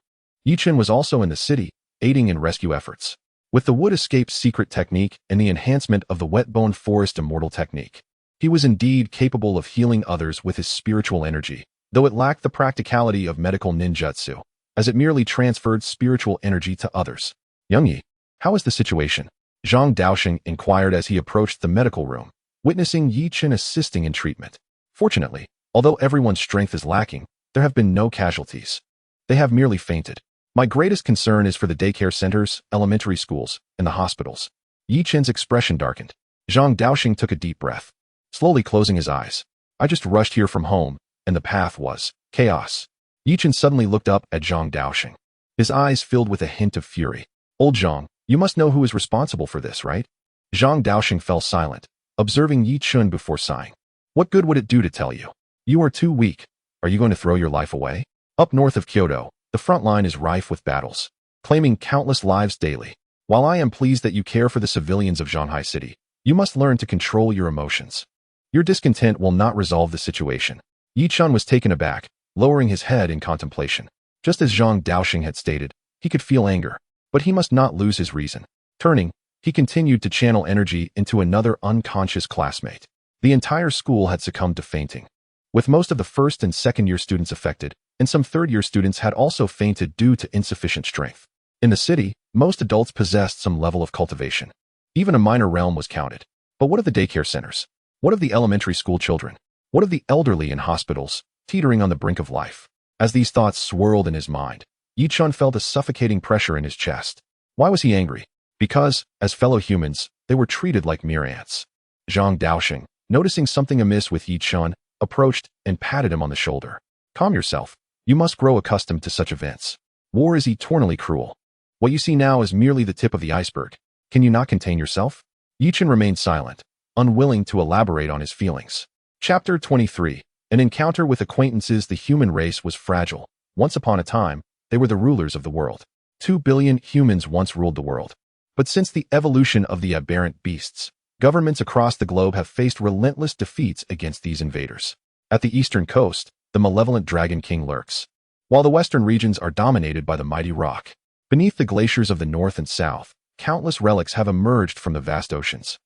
Speaker 1: Chen was also in the city, aiding in rescue efforts. With the wood escape secret technique and the enhancement of the wet bone forest immortal technique, he was indeed capable of healing others with his spiritual energy, though it lacked the practicality of medical ninjutsu, as it merely transferred spiritual energy to others. "Young-yi, how is the situation?" Zhang Daoxing inquired as he approached the medical room, witnessing Chen assisting in treatment. Fortunately, although everyone's strength is lacking, there have been no casualties. They have merely fainted. "My greatest concern is for the daycare centers, elementary schools, and the hospitals." Chen's expression darkened. Zhang Daoxing took a deep breath, slowly closing his eyes. "I just rushed here from home, and the path was chaos." Chen suddenly looked up at Zhang Daoxing. His eyes filled with a hint of fury. "Old Zhang, you must know who is responsible for this, right?" Zhang Daoxing fell silent, observing Chen before sighing. "What good would it do to tell you? You are too weak. Are you going to throw your life away?" Up north of Kyoto, the front line is rife with battles, claiming countless lives daily. While I am pleased that you care for the civilians of Shanghai City, you must learn to control your emotions. Your discontent will not resolve the situation. Chen was taken aback, lowering his head in contemplation. Just as Zhang Daoxing had stated, he could feel anger, but he must not lose his reason. Turning, he continued to channel energy into another unconscious classmate. The entire school had succumbed to fainting, with most of the first and second-year students affected, and some third-year students had also fainted due to insufficient strength. In the city, most adults possessed some level of cultivation. Even a minor realm was counted. But what of the daycare centers? What of the elementary school children? What of the elderly in hospitals, teetering on the brink of life? As these thoughts swirled in his mind, Chen felt a suffocating pressure in his chest. Why was he angry? Because, as fellow humans, they were treated like myriads. Zhang Daoxing, noticing something amiss with Chen, approached and patted him on the shoulder. "Calm yourself. You must grow accustomed to such events. War is eternally cruel. What you see now is merely the tip of the iceberg. Can you not contain yourself?" Chen remained silent, unwilling to elaborate on his feelings. Chapter 23. An encounter with acquaintances. The human race was fragile. Once upon a time, they were the rulers of the world. 2 billion humans once ruled the world. But since the evolution of the aberrant beasts, governments across the globe have faced relentless defeats against these invaders. At the eastern coast, the malevolent Dragon King lurks, while the western regions are dominated by the mighty rock. Beneath the glaciers of the north and south, countless relics have emerged from the vast oceans.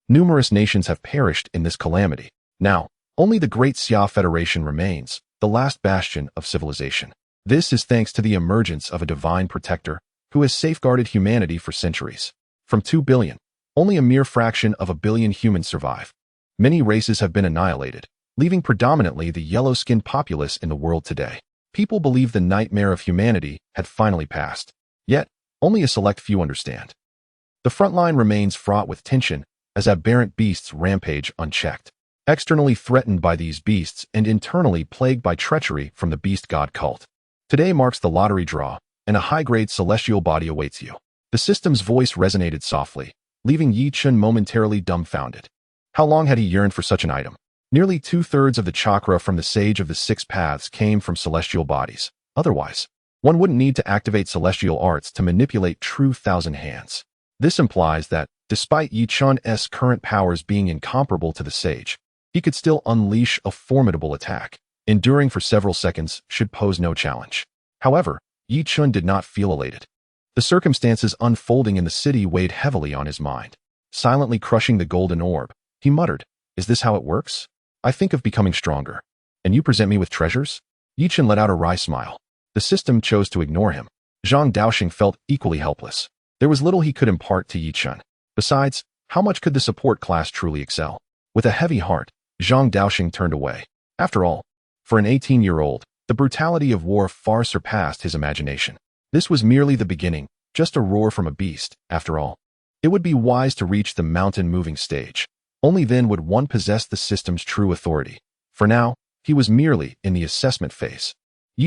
Speaker 1: Numerous nations have perished in this calamity. Now, only the Great Xia Federation remains, the last bastion of civilization. This is thanks to the emergence of a divine protector who has safeguarded humanity for centuries. From 2 billion, only a mere fraction of a billion humans survive. Many races have been annihilated, leaving predominantly the yellow-skinned populace in the world today. People believe the nightmare of humanity had finally passed. Yet, only a select few understand. The front line remains fraught with tension as aberrant beasts rampage unchecked. Externally threatened by these beasts and internally plagued by treachery from the beast god cult. Today marks the lottery draw, and a high-grade celestial body awaits you. The system's voice resonated softly, leaving Chen momentarily dumbfounded. How long had he yearned for such an item? Nearly 2/3 of the chakra from the Sage of the Six Paths came from celestial bodies. Otherwise, one wouldn't need to activate celestial arts to manipulate true Thousand Hands. This implies that, despite Chen's current powers being incomparable to the Sage, he could still unleash a formidable attack. Enduring for several seconds should pose no challenge. However, Chen did not feel elated. The circumstances unfolding in the city weighed heavily on his mind. Silently crushing the golden orb, he muttered, "Is this how it works? I think of becoming stronger. And you present me with treasures?" Chen let out a wry smile. The system chose to ignore him. Zhang Daoxing felt equally helpless. There was little he could impart to Chen. Besides, how much could the support class truly excel? With a heavy heart, Zhang Daoxing turned away. After all, for an 18-year-old, the brutality of war far surpassed his imagination. This was merely the beginning, just a roar from a beast, after all. It would be wise to reach the mountain-moving stage. Only then would one possess the system's true authority. For now, he was merely in the assessment phase.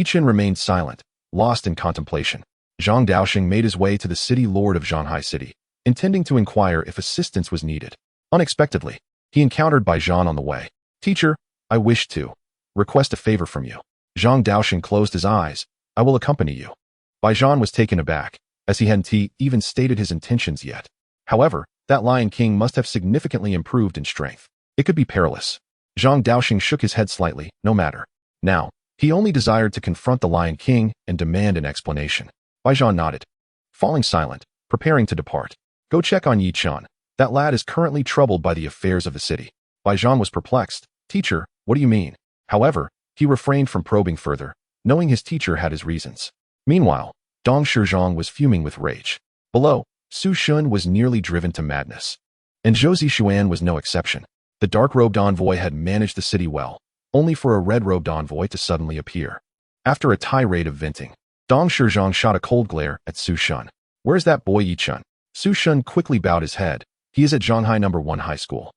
Speaker 1: Chen remained silent, lost in contemplation. Zhang Daoxing made his way to the city lord of Shanghai City, intending to inquire if assistance was needed. Unexpectedly, he encountered Baijian on the way. "Teacher, I wish to request a favor from you." Zhang Daoxing closed his eyes. "I will accompany you." Baijian was taken aback, as he hadn't even stated his intentions yet. However, that Lion King must have significantly improved in strength. It could be perilous. Zhang Daoxing shook his head slightly. No matter. Now, he only desired to confront the Lion King and demand an explanation. Baijian nodded, falling silent, preparing to depart. "Go check on Chen. That lad is currently troubled by the affairs of the city." Baijian was perplexed. "Teacher, what do you mean?" However, he refrained from probing further, knowing his teacher had his reasons. Meanwhile, Dong Shizhong was fuming with rage. Below, Su Shun was nearly driven to madness. And Zhou Zixuan was no exception. The dark-robed envoy had managed the city well, only for a red-robed envoy to suddenly appear. After a tirade of venting, Dong Shizhong shot a cold glare at Su Shun. "Where's that boy Chen?" Su Shun quickly bowed his head. "He is at Shanghai No. 1 High School."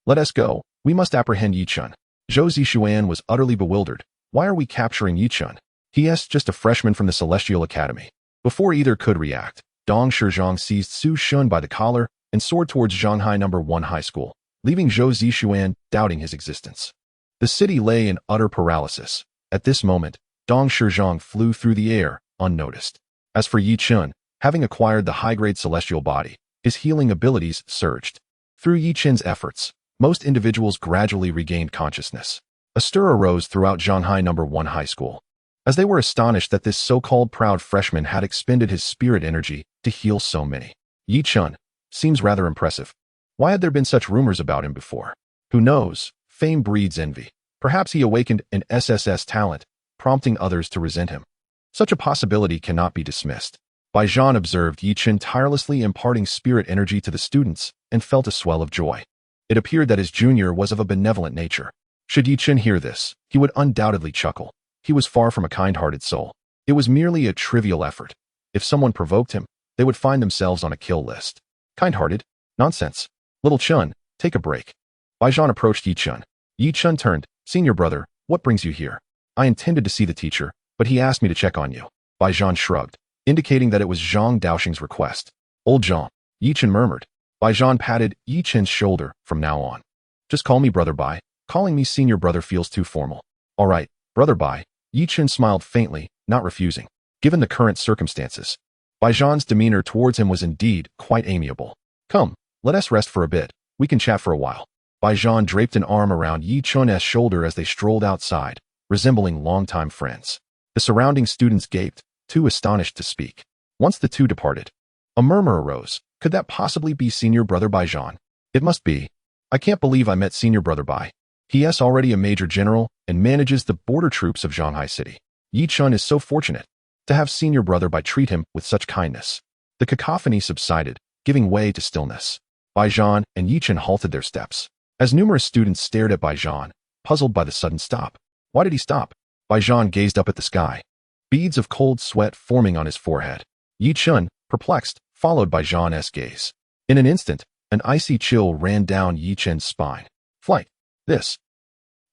Speaker 1: "Let us go. We must apprehend Chen." Zhou Zixuan was utterly bewildered. "Why are we capturing Chen? He is just a freshman from the Celestial Academy." Before either could react, Dong Shizhong seized Su Shun by the collar and soared towards Shanghai No. 1 High School, leaving Zhou Zixuan doubting his existence. The city lay in utter paralysis. At this moment, Dong Shizhong flew through the air, unnoticed. As for Chen, having acquired the high-grade celestial body, his healing abilities surged. Through Chen's efforts, most individuals gradually regained consciousness. A stir arose throughout Shanghai No. 1 High School, as they were astonished that this so-called proud freshman had expended his spirit energy to heal so many. Chen seems rather impressive. Why had there been such rumors about him before? Who knows? Fame breeds envy. Perhaps he awakened an SSS talent, prompting others to resent him. Such a possibility cannot be dismissed. Baijian observed Chen tirelessly imparting spirit energy to the students and felt a swell of joy. It appeared that his junior was of a benevolent nature. Should Chen hear this, he would undoubtedly chuckle. He was far from a kind-hearted soul. It was merely a trivial effort. If someone provoked him, they would find themselves on a kill list. Kind-hearted? Nonsense. "Little Chen, take a break." Baijian approached Chen. Chen turned. "Senior brother, what brings you here?" "I intended to see the teacher, but he asked me to check on you." Baijian shrugged, indicating that it was Zhang Daoxing's request. "Old Zhang," Chen murmured. Baijian patted Chen's shoulder. "From now on, just call me Brother Bai. Calling me senior brother feels too formal." "All right, Brother Bai." Chen smiled faintly, not refusing. Given the current circumstances, Baijian's demeanor towards him was indeed quite amiable. "Come, let us rest for a bit. We can chat for a while." Baijian draped an arm around Chen's shoulder as they strolled outside, resembling longtime friends. The surrounding students gaped, too astonished to speak. Once the two departed, a murmur arose. Could that possibly be Senior Brother Baijian? It must be. I can't believe I met Senior Brother Bai. He is already a major general and manages the border troops of Shanghai City. Yi Chen is so fortunate to have seen your brother by treat him with such kindness. The cacophony subsided, giving way to stillness. Baijan and Yi Chen halted their steps. As numerous students stared at Baijan, puzzled by the sudden stop. Why did he stop? Baijan gazed up at the sky. Beads of cold sweat forming on his forehead. Yi Chen, perplexed, followed Baijan's gaze. In an instant, an icy chill ran down Yi Chen's spine. Flight. This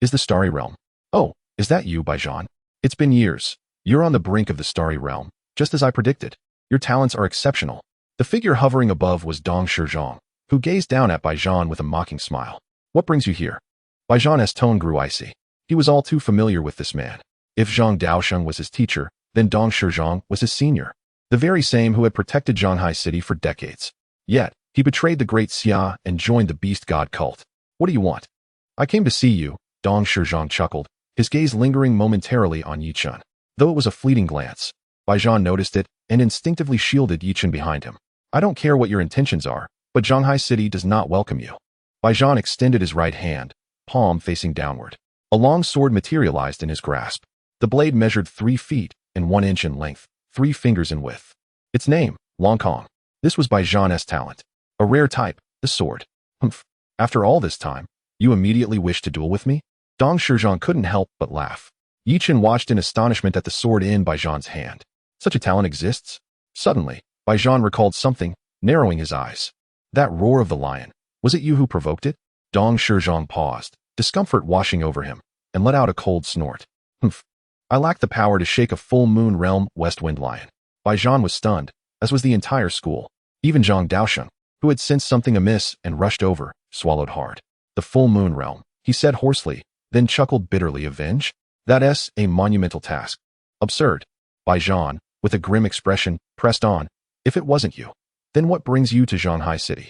Speaker 1: is the starry realm. Oh, is that you, Baijan? It's been years. You're on the brink of the starry realm, just as I predicted. Your talents are exceptional. The figure hovering above was Dong Shizhong, who gazed down at Baijan with a mocking smile. What brings you here? Baijan's tone grew icy. He was all too familiar with this man. If Zhang Daosheng was his teacher, then Dong Shizhong was his senior. The very same who had protected Zhanghai City for decades. Yet, he betrayed the great Xia and joined the beast god cult. What do you want? I came to see you, Dong Shizhong chuckled, his gaze lingering momentarily on Yi Chen. Though it was a fleeting glance, Baijan noticed it and instinctively shielded Yi Chen behind him. I don't care what your intentions are, but Zhanghai City does not welcome you. Baijan extended his right hand, palm facing downward. A long sword materialized in his grasp. The blade measured 3 feet and 1 inch in length, 3 fingers in width. Its name, Long Kong. This was Baijan's talent. A rare type, the sword. Humph. After all this time, you immediately wished to duel with me? Dong Shizhong couldn't help but laugh. Yi Chen watched in astonishment at the sword in Baijan's hand. Such a talent exists? Suddenly, Baijan recalled something, narrowing his eyes. That roar of the lion. Was it you who provoked it? Dong Shizhong paused, discomfort washing over him, and let out a cold snort. Humph. I lack the power to shake a full moon realm west wind lion. Baijan was stunned, as was the entire school. Even Zhang Daosheng, who had sensed something amiss and rushed over, swallowed hard. The full moon realm, he said hoarsely, then chuckled bitterly. Avenge? That's a monumental task. Absurd. Baijan, with a grim expression, pressed on. If it wasn't you, then what brings you to Zhanghai City?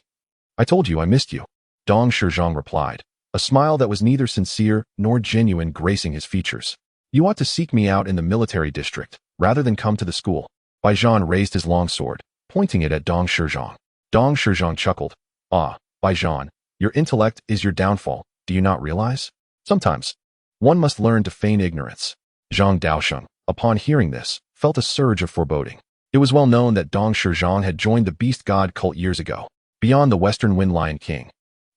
Speaker 1: I told you I missed you. Dong Shizhong replied, a smile that was neither sincere nor genuine gracing his features. You ought to seek me out in the military district, rather than come to the school. Baijan raised his long sword, pointing it at Dong Shizhong. Dong Shizhong chuckled. Ah, Baijan, your intellect is your downfall, do you not realize? Sometimes, one must learn to feign ignorance. Zhang Daosheng, upon hearing this, felt a surge of foreboding. It was well known that Dong Shizhong had joined the beast god cult years ago, beyond the Western Wind Lion King.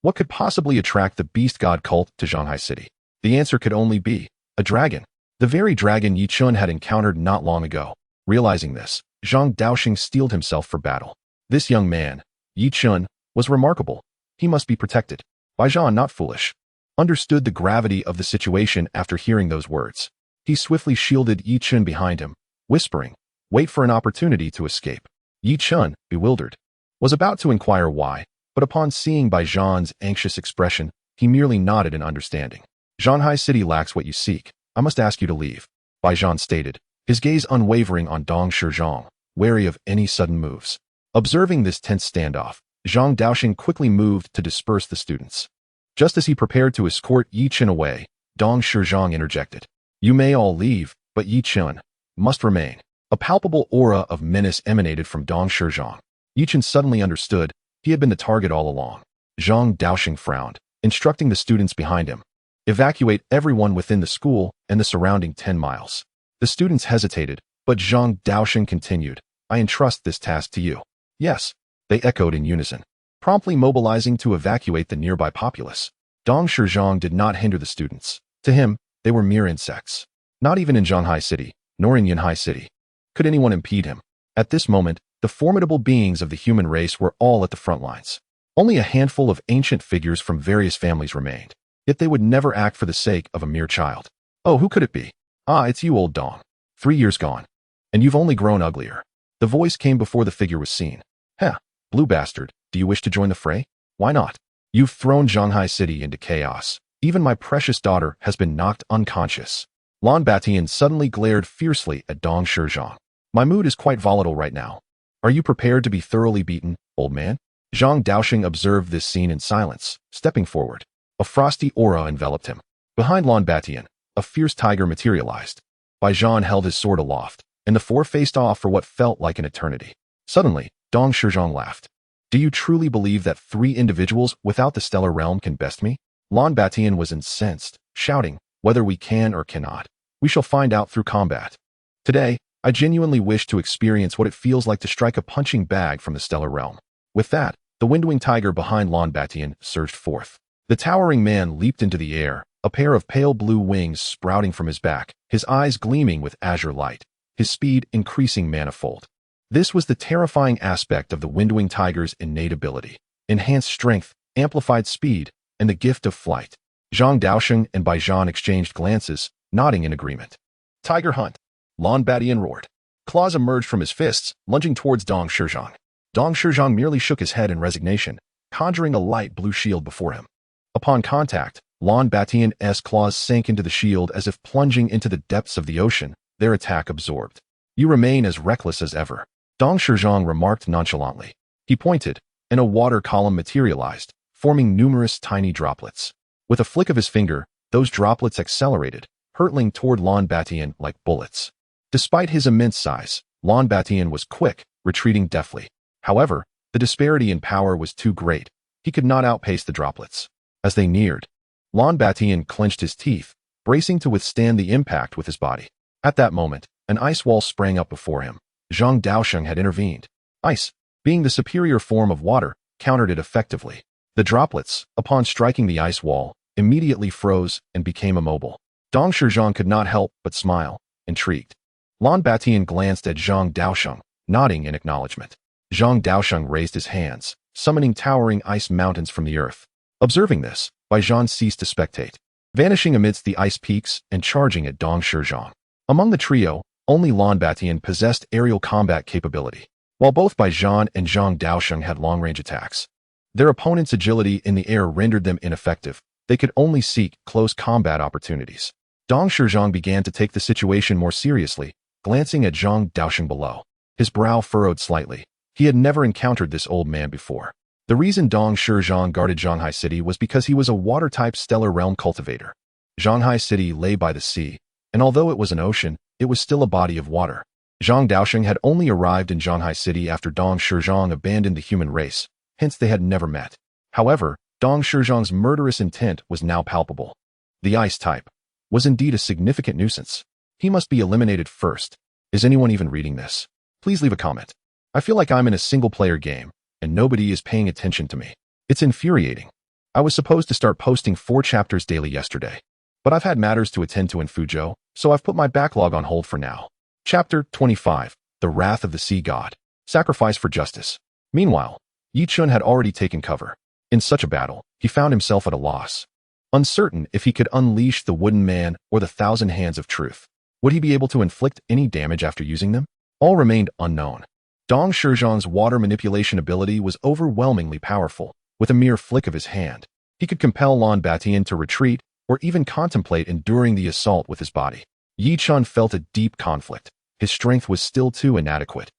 Speaker 1: What could possibly attract the beast god cult to Zhanghai City? The answer could only be a dragon. The very dragon Yi Chen had encountered not long ago. Realizing this, Zhang Daosheng steeled himself for battle. This young man, Yi Chen, was remarkable. He must be protected. Baijan, not foolish, understood the gravity of the situation after hearing those words. He swiftly shielded Yi Chen behind him, whispering, wait for an opportunity to escape. Yi Chen, bewildered, was about to inquire why, but upon seeing Baijan's anxious expression, he merely nodded in understanding. Zhanghai City lacks what you seek. I must ask you to leave, Baijan stated, his gaze unwavering on Dong Shizhong, wary of any sudden moves. Observing this tense standoff, Zhang Daosheng quickly moved to disperse the students. Just as he prepared to escort Yi Chen away, Dong Shizhong interjected. You may all leave, but Yi Chen must remain. A palpable aura of menace emanated from Dong Shizhong. Yi Chen suddenly understood he had been the target all along. Zhang Daosheng frowned, instructing the students behind him. Evacuate everyone within the school and the surrounding 10 miles. The students hesitated, but Zhang Daosheng continued. I entrust this task to you. Yes, they echoed in unison, promptly mobilizing to evacuate the nearby populace. Dong Shizhong did not hinder the students. To him, they were mere insects. Not even in Zhanghai City, nor in Yanhai City, could anyone impede him. At this moment, the formidable beings of the human race were all at the front lines. Only a handful of ancient figures from various families remained. Yet they would never act for the sake of a mere child. Oh, who could it be? Ah, it's you, old Dong. 3 years gone. And you've only grown uglier. The voice came before the figure was seen. Heh, blue bastard, do you wish to join the fray? Why not? You've thrown Zhanghai City into chaos. Even my precious daughter has been knocked unconscious. Lan Batian suddenly glared fiercely at Dong Shizhong. My mood is quite volatile right now. Are you prepared to be thoroughly beaten, old man? Zhang Daosheng observed this scene in silence, stepping forward. A frosty aura enveloped him. Behind Lan Batian, a fierce tiger materialized. Baijan held his sword aloft, and the four faced off for what felt like an eternity. Suddenly, Dong Shizhong laughed. Do you truly believe that 3 individuals without the stellar realm can best me? Lan Batian was incensed, shouting, whether we can or cannot. We shall find out through combat. Today, I genuinely wish to experience what it feels like to strike a punching bag from the stellar realm. With that, the windwing tiger behind Lon Batian surged forth. The towering man leaped into the air, a pair of pale blue wings sprouting from his back, his eyes gleaming with azure light, his speed increasing manifold. This was the terrifying aspect of the windwing tiger's innate ability: enhanced strength, amplified speed, and the gift of flight. Zhang Daosheng and Bai Zhan exchanged glances, nodding in agreement. Tiger hunt! Lon Batian roared. Claws emerged from his fists, lunging towards Dong Shizhong. Dong Shizhong merely shook his head in resignation, conjuring a light blue shield before him. Upon contact, Lon Batian's claws sank into the shield as if plunging into the depths of the ocean, their attack absorbed. You remain as reckless as ever, Dong Shizhong remarked nonchalantly. He pointed, and a water column materialized, forming numerous tiny droplets. With a flick of his finger, those droplets accelerated, hurtling toward Lon Batian like bullets. Despite his immense size, Lon Batian was quick, retreating deftly. However, the disparity in power was too great. He could not outpace the droplets. As they neared, Lon Batian clenched his teeth, bracing to withstand the impact with his body. At that moment, an ice wall sprang up before him. Zhang Daosheng had intervened. Ice, being the superior form of water, countered it effectively. The droplets, upon striking the ice wall, immediately froze and became immobile. Dong Shizhong could not help but smile, intrigued. Lon Batian glanced at Zhang Daosheng, nodding in acknowledgement. Zhang Daosheng raised his hands, summoning towering ice mountains from the earth. Observing this, Bai Zhan ceased to spectate, vanishing amidst the ice peaks and charging at Dong Shizhong. Among the trio, only Lon Batian possessed aerial combat capability, while both Bai Zhan and Zhang Daosheng had long-range attacks. Their opponent's agility in the air rendered them ineffective. They could only seek close combat opportunities. Dong Shizhong began to take the situation more seriously, glancing at Zhang Daosheng below. His brow furrowed slightly. He had never encountered this old man before. The reason Dong Shizhong guarded Zhanghai City was because he was a water-type stellar realm cultivator. Zhanghai City lay by the sea, and although it was an ocean, it was still a body of water. Zhang Daosheng had only arrived in Zhanghai City after Dong Shizhong abandoned the human race, hence they had never met. However, Dong Shizhong's murderous intent was now palpable. The ice type was indeed a significant nuisance. He must be eliminated first. Is anyone even reading this? Please leave a comment. I feel like I'm in a single-player game, and nobody is paying attention to me. It's infuriating. I was supposed to start posting 4 chapters daily yesterday, but I've had matters to attend to in Fuzhou, so I've put my backlog on hold for now. Chapter 25, The Wrath of the Sea God. Sacrifice for Justice. Meanwhile, Yi Chun had already taken cover. In such a battle, he found himself at a loss. Uncertain if he could unleash the wooden man or the 1,000 hands of truth. Would he be able to inflict any damage after using them? All remained unknown. Dong Shizhong's water manipulation ability was overwhelmingly powerful. With a mere flick of his hand, he could compel Lon Batian to retreat or even contemplate enduring the assault with his body. Yi Chun felt a deep conflict. His strength was still too inadequate.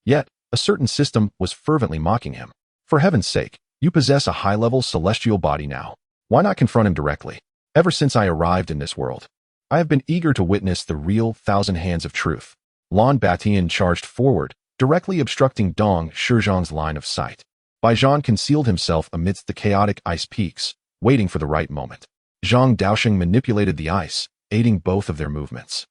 Speaker 1: Yet, a certain system was fervently mocking him. For heaven's sake, you possess a high-level celestial body now. Why not confront him directly? Ever since I arrived in this world, I have been eager to witness the real 1,000 hands of truth. Lon Batian charged forward, directly obstructing Dong Shizhong's line of sight. Bai Zhan concealed himself amidst the chaotic ice peaks, waiting for the right moment. Zhang Daosheng manipulated the ice, aiding both of their movements,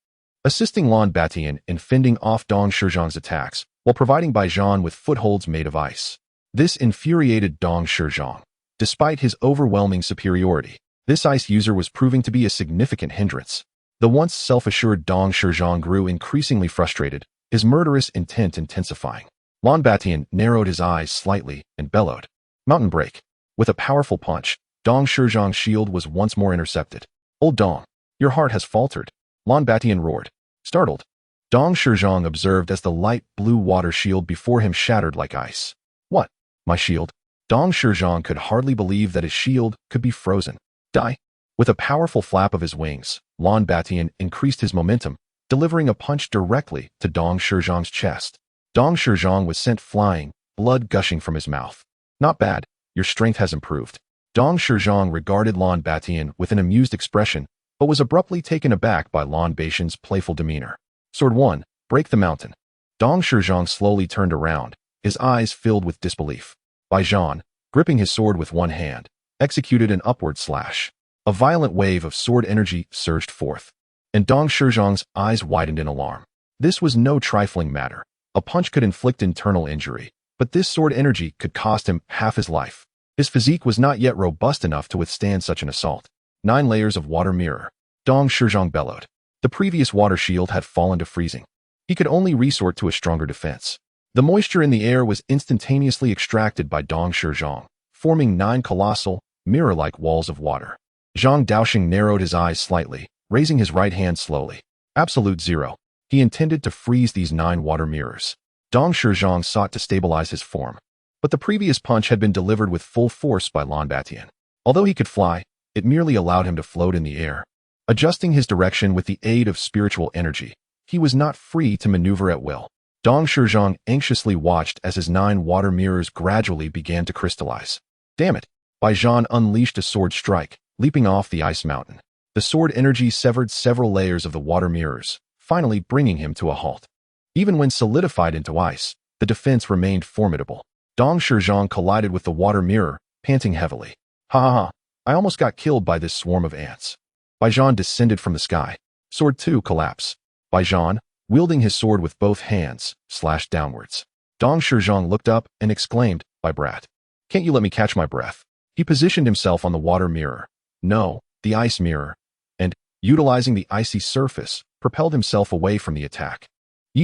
Speaker 1: assisting Lon Batian in fending off Dong Shizhong's attacks, while providing Bai Zhan with footholds made of ice. This infuriated Dong Shizhong. Despite his overwhelming superiority, this ice user was proving to be a significant hindrance. The once self-assured Dong Shizhong grew increasingly frustrated, his murderous intent intensifying. Lon Batian narrowed his eyes slightly and bellowed, "Mountain break." With a powerful punch, Dong Shizhong's shield was once more intercepted. "Old Dong, your heart has faltered," Lon Batian roared, startled. Dong Shizhong observed as the light blue water shield before him shattered like ice. "What? My shield?" Dong Shizhong could hardly believe that his shield could be frozen. "Die." With a powerful flap of his wings, Lon Batian increased his momentum, delivering a punch directly to Dong Shizhong's chest. Dong Shizhong was sent flying, blood gushing from his mouth. "Not bad. Your strength has improved." Dong Shizhong regarded Lon Batian with an amused expression, but was abruptly taken aback by Lon Batian's playful demeanor. Sword 1, break the mountain. Dong Shizhong slowly turned around, his eyes filled with disbelief. Bai Zhan, gripping his sword with one hand, executed an upward slash. A violent wave of sword energy surged forth. and Dong Shizhong's eyes widened in alarm. This was no trifling matter. A punch could inflict internal injury, but this sword energy could cost him half his life. His physique was not yet robust enough to withstand such an assault. 9 layers of water mirror. Dong Shizhong bellowed. The previous water shield had fallen to freezing. He could only resort to a stronger defense. The moisture in the air was instantaneously extracted by Dong Shizhong, forming 9 colossal, mirror-like walls of water. Zhang Daoxing narrowed his eyes slightly, raising his right hand slowly. Absolute zero. He intended to freeze these 9 water mirrors. Dong Shizhong sought to stabilize his form, but the previous punch had been delivered with full force by Lan Batian. Although he could fly, it merely allowed him to float in the air. Adjusting his direction with the aid of spiritual energy, he was not free to maneuver at will. Dong Shizhong anxiously watched as his 9 water mirrors gradually began to crystallize. Damn it! Bai Zhan unleashed a sword strike, leaping off the ice mountain. The sword energy severed several layers of the water mirrors, finally bringing him to a halt. Even when solidified into ice, the defense remained formidable. Dong Shizhong collided with the water mirror, panting heavily. Ha ha ha! I almost got killed by this swarm of ants. Bai Zhan descended from the sky. Sword 2 collapse. Bai Zhan, wielding his sword with both hands, slashed downwards. Dong Shizhong looked up and exclaimed, "By brat! Can't you let me catch my breath?" He positioned himself on the water mirror. No, the ice mirror. And, utilizing the icy surface, propelled himself away from the attack.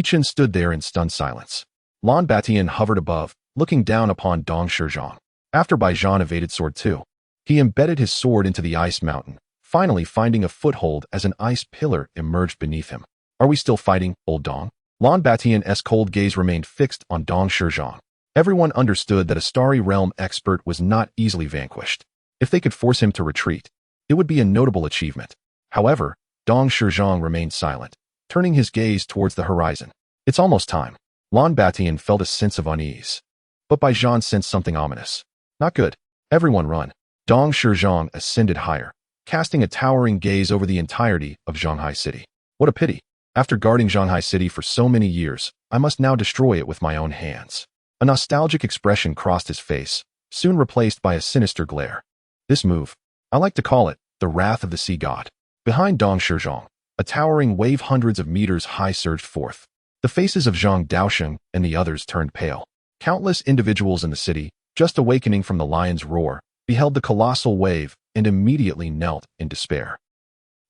Speaker 1: Chen stood there in stunned silence. Lan Batian hovered above, looking down upon Dong Shizhong. After Bai Zhan evaded sword 2, he embedded his sword into the ice mountain, finally finding a foothold as an ice pillar emerged beneath him. Are we still fighting, old Dong? Lan Batian's cold gaze remained fixed on Dong Shizhong. Everyone understood that a Starry Realm expert was not easily vanquished. If they could force him to retreat, it would be a notable achievement. However, Dong Shizhong remained silent, turning his gaze towards the horizon. It's almost time. Lan Batian felt a sense of unease. But Bai Zhan sensed something ominous. Not good. Everyone run. Dong Shizhong ascended higher, casting a towering gaze over the entirety of Shanghai City. What a pity. After guarding Shanghai City for so many years, I must now destroy it with my own hands. A nostalgic expression crossed his face, soon replaced by a sinister glare. This move, I like to call it, the wrath of the sea god. Behind Dong Shizhong, a towering wave hundreds of meters high surged forth. The faces of Zhang Daoxing and the others turned pale. Countless individuals in the city, just awakening from the lion's roar, beheld the colossal wave and immediately knelt in despair.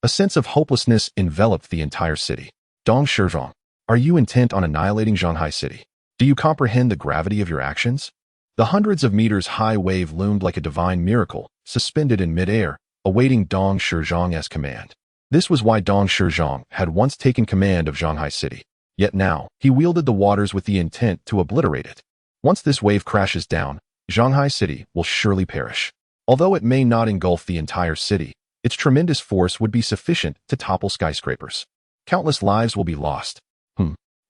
Speaker 1: A sense of hopelessness enveloped the entire city. Dong Shizhong, are you intent on annihilating Shanghai City? Do you comprehend the gravity of your actions? The hundreds of meters high wave loomed like a divine miracle, suspended in midair, awaiting Dong Shizhong's command. This was why Dong Shizhong had once taken command of Shanghai City. Yet now, he wielded the waters with the intent to obliterate it. Once this wave crashes down, Shanghai City will surely perish. Although it may not engulf the entire city, its tremendous force would be sufficient to topple skyscrapers. Countless lives will be lost.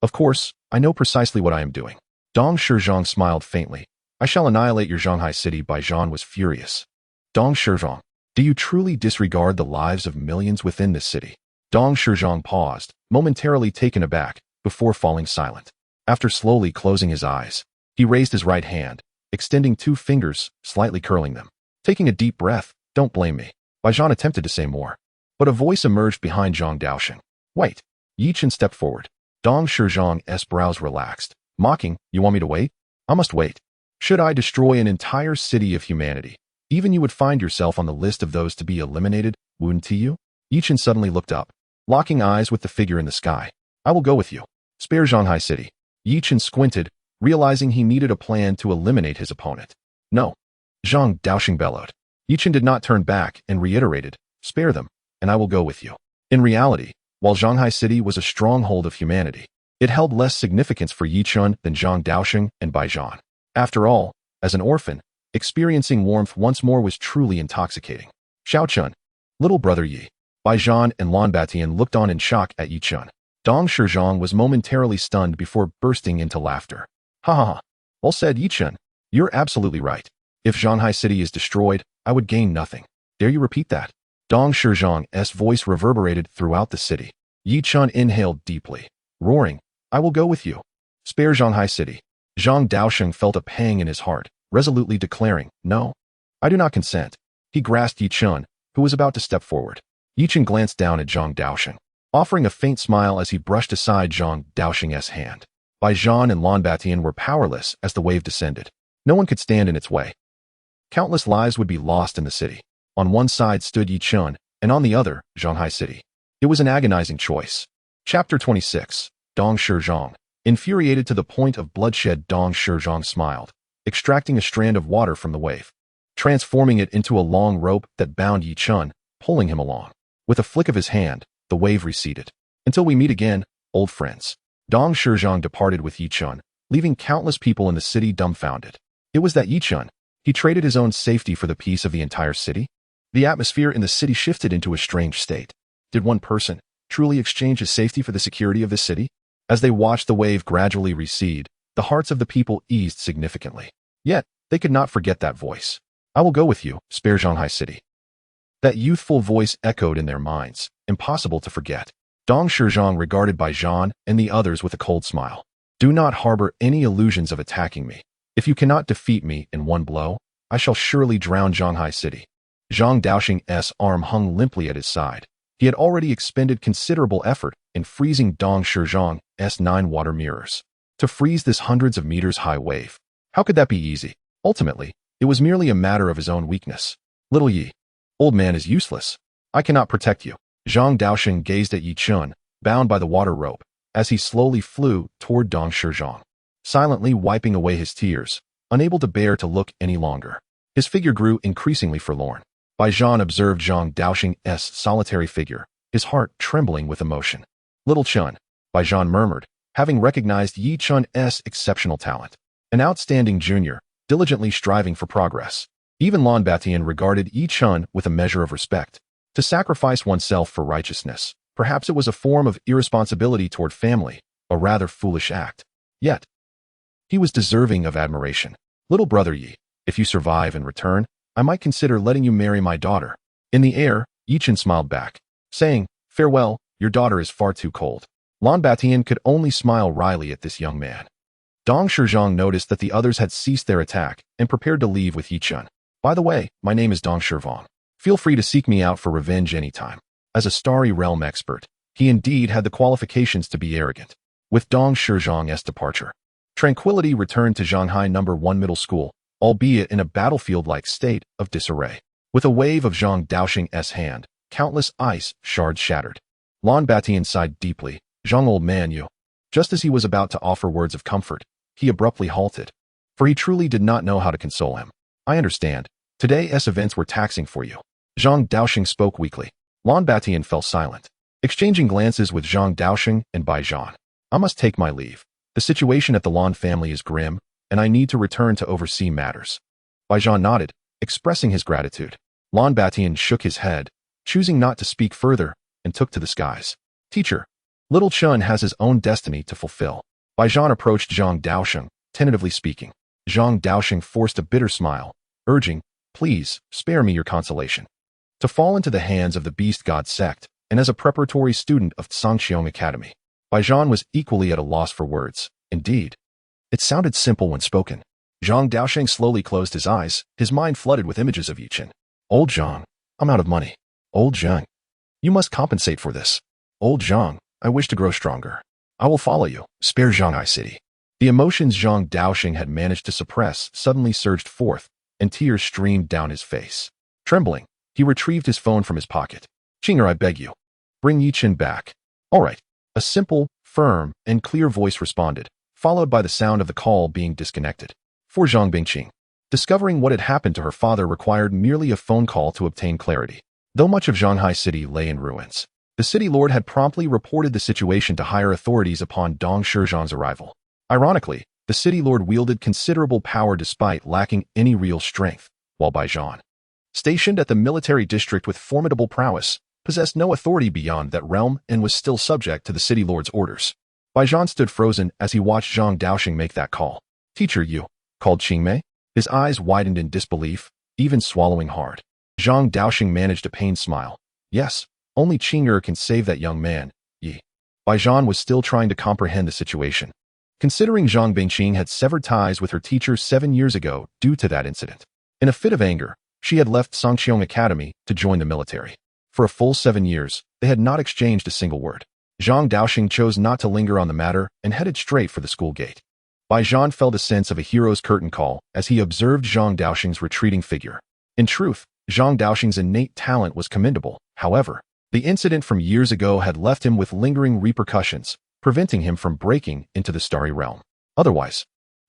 Speaker 1: Of course, I know precisely what I am doing. Dong Shizhong smiled faintly. I shall annihilate your Shanghai City. Bai Zhan was furious. Dong Shizhong, do you truly disregard the lives of millions within this city? Dong Shizhong paused, momentarily taken aback, before falling silent. After slowly closing his eyes, he raised his right hand, extending 2 fingers, slightly curling them. Taking a deep breath, don't blame me. Bai Zhan attempted to say more, but a voice emerged behind Zhang Daoxing. Wait. Chen stepped forward. Dong Shizhong's brows relaxed, mocking, you want me to wait? I must wait. Should I destroy an entire city of humanity, even you would find yourself on the list of those to be eliminated, wouldn't you? Chen suddenly looked up, locking eyes with the figure in the sky. I will go with you. Spare Shanghai City. Chen squinted, realizing he needed a plan to eliminate his opponent. No. Zhang Daoxing bellowed. Chen did not turn back and reiterated, spare them, and I will go with you. In reality, while Shanghai City was a stronghold of humanity, it held less significance for Chen than Zhang Daoxing and Bai Zhan. After all, as an orphan, experiencing warmth once more was truly intoxicating. Xiao Chen, little brother Yi. Bai Zhan and Lan Batian looked on in shock at Chen. Dong Shizhong was momentarily stunned before bursting into laughter. Ha ha ha. Well said, Chen. You're absolutely right. If Shanghai City is destroyed, I would gain nothing. Dare you repeat that? Dong Shizhong's voice reverberated throughout the city. Chen inhaled deeply, roaring, I will go with you. Spare Shanghai City. Zhang Daoxing felt a pang in his heart, resolutely declaring, no. I do not consent. He grasped Chen, who was about to step forward. Chen glanced down at Zhang Daoxing. offering a faint smile as he brushed aside Zhang Daoxing's hand. Baijian and Lan Batian were powerless as the wave descended. No one could stand in its way. Countless lives would be lost in the city. On one side stood Yichun, and on the other, Shanghai City. It was an agonizing choice. Chapter 26. Dong Shizhong. Infuriated to the point of bloodshed, Dong Shizhong smiled, extracting a strand of water from the wave, transforming it into a long rope that bound Yichun, pulling him along. With a flick of his hand, the wave receded. Until we meet again, old friends. Dong Shizhong departed with Yichun, leaving countless people in the city dumbfounded. It was that Yichun. He traded his own safety for the peace of the entire city? The atmosphere in the city shifted into a strange state. Did one person truly exchange his safety for the security of the city? As they watched the wave gradually recede, the hearts of the people eased significantly. Yet, they could not forget that voice. I will go with you, spare Shanghai City. That youthful voice echoed in their minds, impossible to forget. Dong Shizhong regarded Baijian and the others with a cold smile. Do not harbor any illusions of attacking me. If you cannot defeat me in one blow, I shall surely drown Shanghai City. Zhang Daoxing's arm hung limply at his side. He had already expended considerable effort in freezing Dong Shizhong's 9 water mirrors. To freeze this hundreds of meters high wave. How could that be easy? Ultimately, it was merely a matter of his own weakness. Little Yi. Old man is useless. I cannot protect you. Zhang Daoxing gazed at Yichun, bound by the water rope, as he slowly flew toward Dong Shizhong, silently wiping away his tears, unable to bear to look any longer. His figure grew increasingly forlorn. Baijian observed Zhang Daoxing's solitary figure, his heart trembling with emotion. Little Chen, Baijian murmured, having recognized Yichun's exceptional talent. An outstanding junior, diligently striving for progress. Even Lan Batian regarded Yichun with a measure of respect. To sacrifice oneself for righteousness, perhaps it was a form of irresponsibility toward family, a rather foolish act. Yet, he was deserving of admiration. Little brother Yi, if you survive and return, I might consider letting you marry my daughter. In the air, Yichun smiled back, saying, farewell, your daughter is far too cold. Lan Batian could only smile wryly at this young man. Dong Shizhong noticed that the others had ceased their attack and prepared to leave with Yichun. By the way, my name is Dong Shizhong. Feel free to seek me out for revenge anytime. As a starry realm expert, he indeed had the qualifications to be arrogant. With Dong Shizhong's departure, tranquility returned to Shanghai No. 1 Middle School, albeit in a battlefield-like state of disarray. With a wave of Zhang Daoxing's hand, countless ice shards shattered. Lan Batian sighed deeply. Zhang, old man, you. Just as he was about to offer words of comfort, he abruptly halted. For he truly did not know how to console him. I understand. Today's events were taxing for you. Zhang Daoxing spoke weakly. Lan Batian fell silent, exchanging glances with Zhang Daoxing and Baijian. I must take my leave. The situation at the Lan family is grim, and I need to return to oversee matters. Baijian nodded, expressing his gratitude. Lan Batian shook his head, choosing not to speak further, and took to the skies. Teacher, little Chen has his own destiny to fulfill. Baijian approached Zhang Daoxing, tentatively speaking. Zhang Daoxing forced a bitter smile, urging, please, spare me your consolation. To fall into the hands of the beast god sect, and as a preparatory student of Sangqiong Academy. Baijian was equally at a loss for words. Indeed, it sounded simple when spoken. Zhang Daoxing slowly closed his eyes, his mind flooded with images of Yichun. Old Zhang, I'm out of money. Old Zhang, you must compensate for this. Old Zhang, I wish to grow stronger. I will follow you. Spare Shanghai City. The emotions Zhang Daoxing had managed to suppress suddenly surged forth, and tears streamed down his face. Trembling, he retrieved his phone from his pocket. Chinger, I beg you. Bring Yichun back. All right. A simple, firm, and clear voice responded, followed by the sound of the call being disconnected. For Zhang Bingqing, discovering what had happened to her father required merely a phone call to obtain clarity. Though much of Shanghai City lay in ruins, the city lord had promptly reported the situation to higher authorities upon Dong Shizhong's arrival. Ironically, the city lord wielded considerable power despite lacking any real strength, while Baijian, stationed at the military district with formidable prowess, possessed no authority beyond that realm and was still subject to the city lord's orders. Baijian stood frozen as he watched Zhang Daoxing make that call. Teacher, you, called Qingmei. His eyes widened in disbelief, even swallowing hard. Zhang Daoxing managed a pained smile. Yes, only Qinger can save that young man, Yi. Baijian was still trying to comprehend the situation, considering Zhang Bingqing had severed ties with her teacher 7 years ago due to that incident. In a fit of anger, she had left Sangqiong Academy to join the military. For a full 7 years, they had not exchanged a single word. Zhang Daoxing chose not to linger on the matter and headed straight for the school gate. Bai Zhan felt a sense of a hero's curtain call as he observed Zhang Daoxing's retreating figure. In truth, Zhang Daoxing's innate talent was commendable. However, the incident from years ago had left him with lingering repercussions, preventing him from breaking into the starry realm. Otherwise,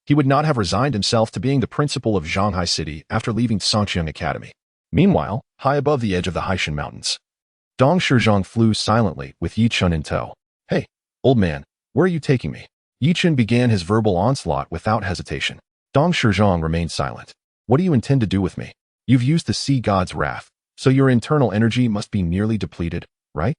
Speaker 1: he would not have resigned himself to being the principal of Zhanghai City after leaving Songqiang Academy. Meanwhile, high above the edge of the Haishan Mountains, Dong Shizhong flew silently with Yi Chen in tow. "Hey, old man, where are you taking me?" Yi Chen began his verbal onslaught without hesitation. Dong Shizhong remained silent. "What do you intend to do with me? You've used the sea god's wrath, so your internal energy must be nearly depleted, right?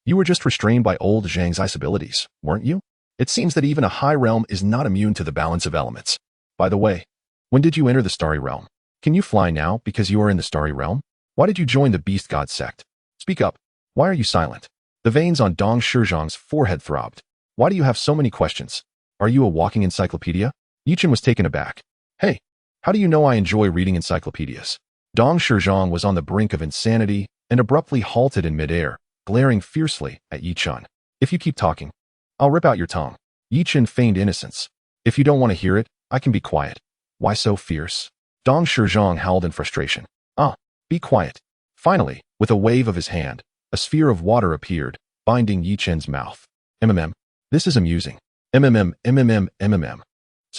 Speaker 1: You were just restrained by old Zhang Zai's abilities, weren't you? It seems that even a high realm is not immune to the balance of elements. By the way, when did you enter the starry realm? Can you fly now because you are in the starry realm? Why did you join the beast god sect? Speak up. Why are you silent?" The veins on Dong Shizhong's forehead throbbed. "Why do you have so many questions? Are you a walking encyclopedia?" Yi Chen was taken aback. "Hey, how do you know I enjoy reading encyclopedias?" Dong Shizhong was on the brink of insanity and abruptly halted in midair, glaring fiercely at Yi Chen. "If you keep talking, I'll rip out your tongue." Yi Chen feigned innocence. "If you don't want to hear it, I can be quiet." "Why so fierce?" Dong Shizhong howled in frustration. Be quiet." Finally, with a wave of his hand, a sphere of water appeared, binding Yi Chen's mouth. This is amusing. So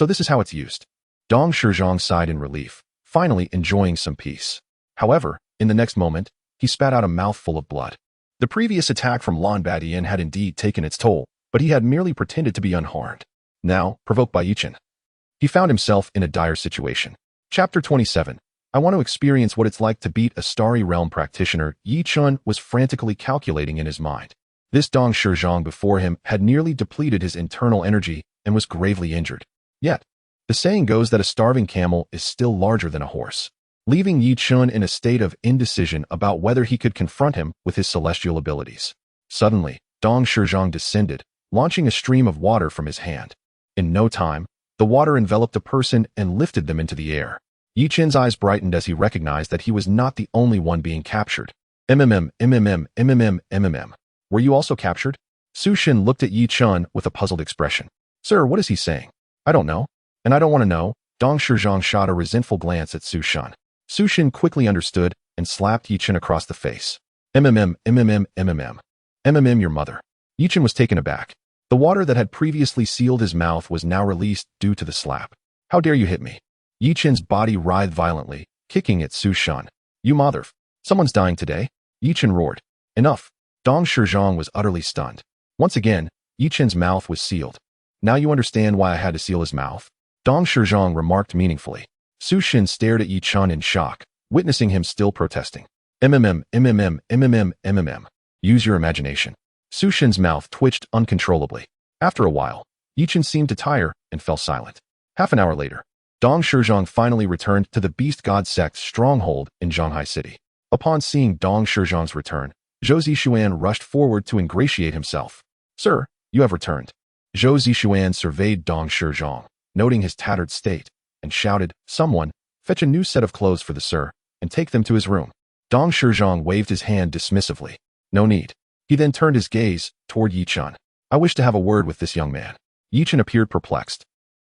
Speaker 1: this is how it's used." Dong Shizhong sighed in relief, finally enjoying some peace. However, in the next moment, he spat out a mouthful of blood. The previous attack from Lan Badian had indeed taken its toll, but he had merely pretended to be unharmed. Now, provoked by Yi Chen, he found himself in a dire situation. Chapter 27. I want to experience what it's like to beat a starry realm practitioner. Yi Chen was frantically calculating in his mind. This Dong Shizhong before him had nearly depleted his internal energy and was gravely injured. Yet, the saying goes that a starving camel is still larger than a horse, leaving Yi Chen in a state of indecision about whether he could confront him with his celestial abilities. Suddenly, Dong Shizhong descended, launching a stream of water from his hand. In no time, the water enveloped the person and lifted them into the air. Yi Chen's eyes brightened as he recognized that he was not the only one being captured. Were you also captured?" Su Shen looked at Yi Chen with a puzzled expression. "Sir, what is he saying?" "I don't know. And I don't want to know." Dong Shizhong shot a resentful glance at Su Shen. Su Shen quickly understood and slapped Yi Chen across the face. Your mother." Yi Chen was taken aback. The water that had previously sealed his mouth was now released due to the slap. "How dare you hit me?" Yi Chen's body writhed violently, kicking at Su Shen. "You mother! Someone's dying today." Yi Chen roared. "Enough." Dong Shizhong was utterly stunned. Once again, Yi Chen's mouth was sealed. "Now you understand why I had to seal his mouth?" Dong Shizhong remarked meaningfully. Su Shen stared at Yi Chen in shock, witnessing him still protesting. Use your imagination." Su Shen's mouth twitched uncontrollably. After a while, Yi Chen seemed to tire and fell silent. Half an hour later, Dong Shizhong finally returned to the Beast God Sect's stronghold in Zhanghai City. Upon seeing Dong Shizhong's return, Zhou Zishuan rushed forward to ingratiate himself. "Sir, you have returned." Zhou Zishuan surveyed Dong Shizhong, noting his tattered state, and shouted, "Someone, fetch a new set of clothes for the sir, and take them to his room." Dong Shizhong waved his hand dismissively. "No need." He then turned his gaze toward Yi Chen. "I wish to have a word with this young man." Yi Chen appeared perplexed.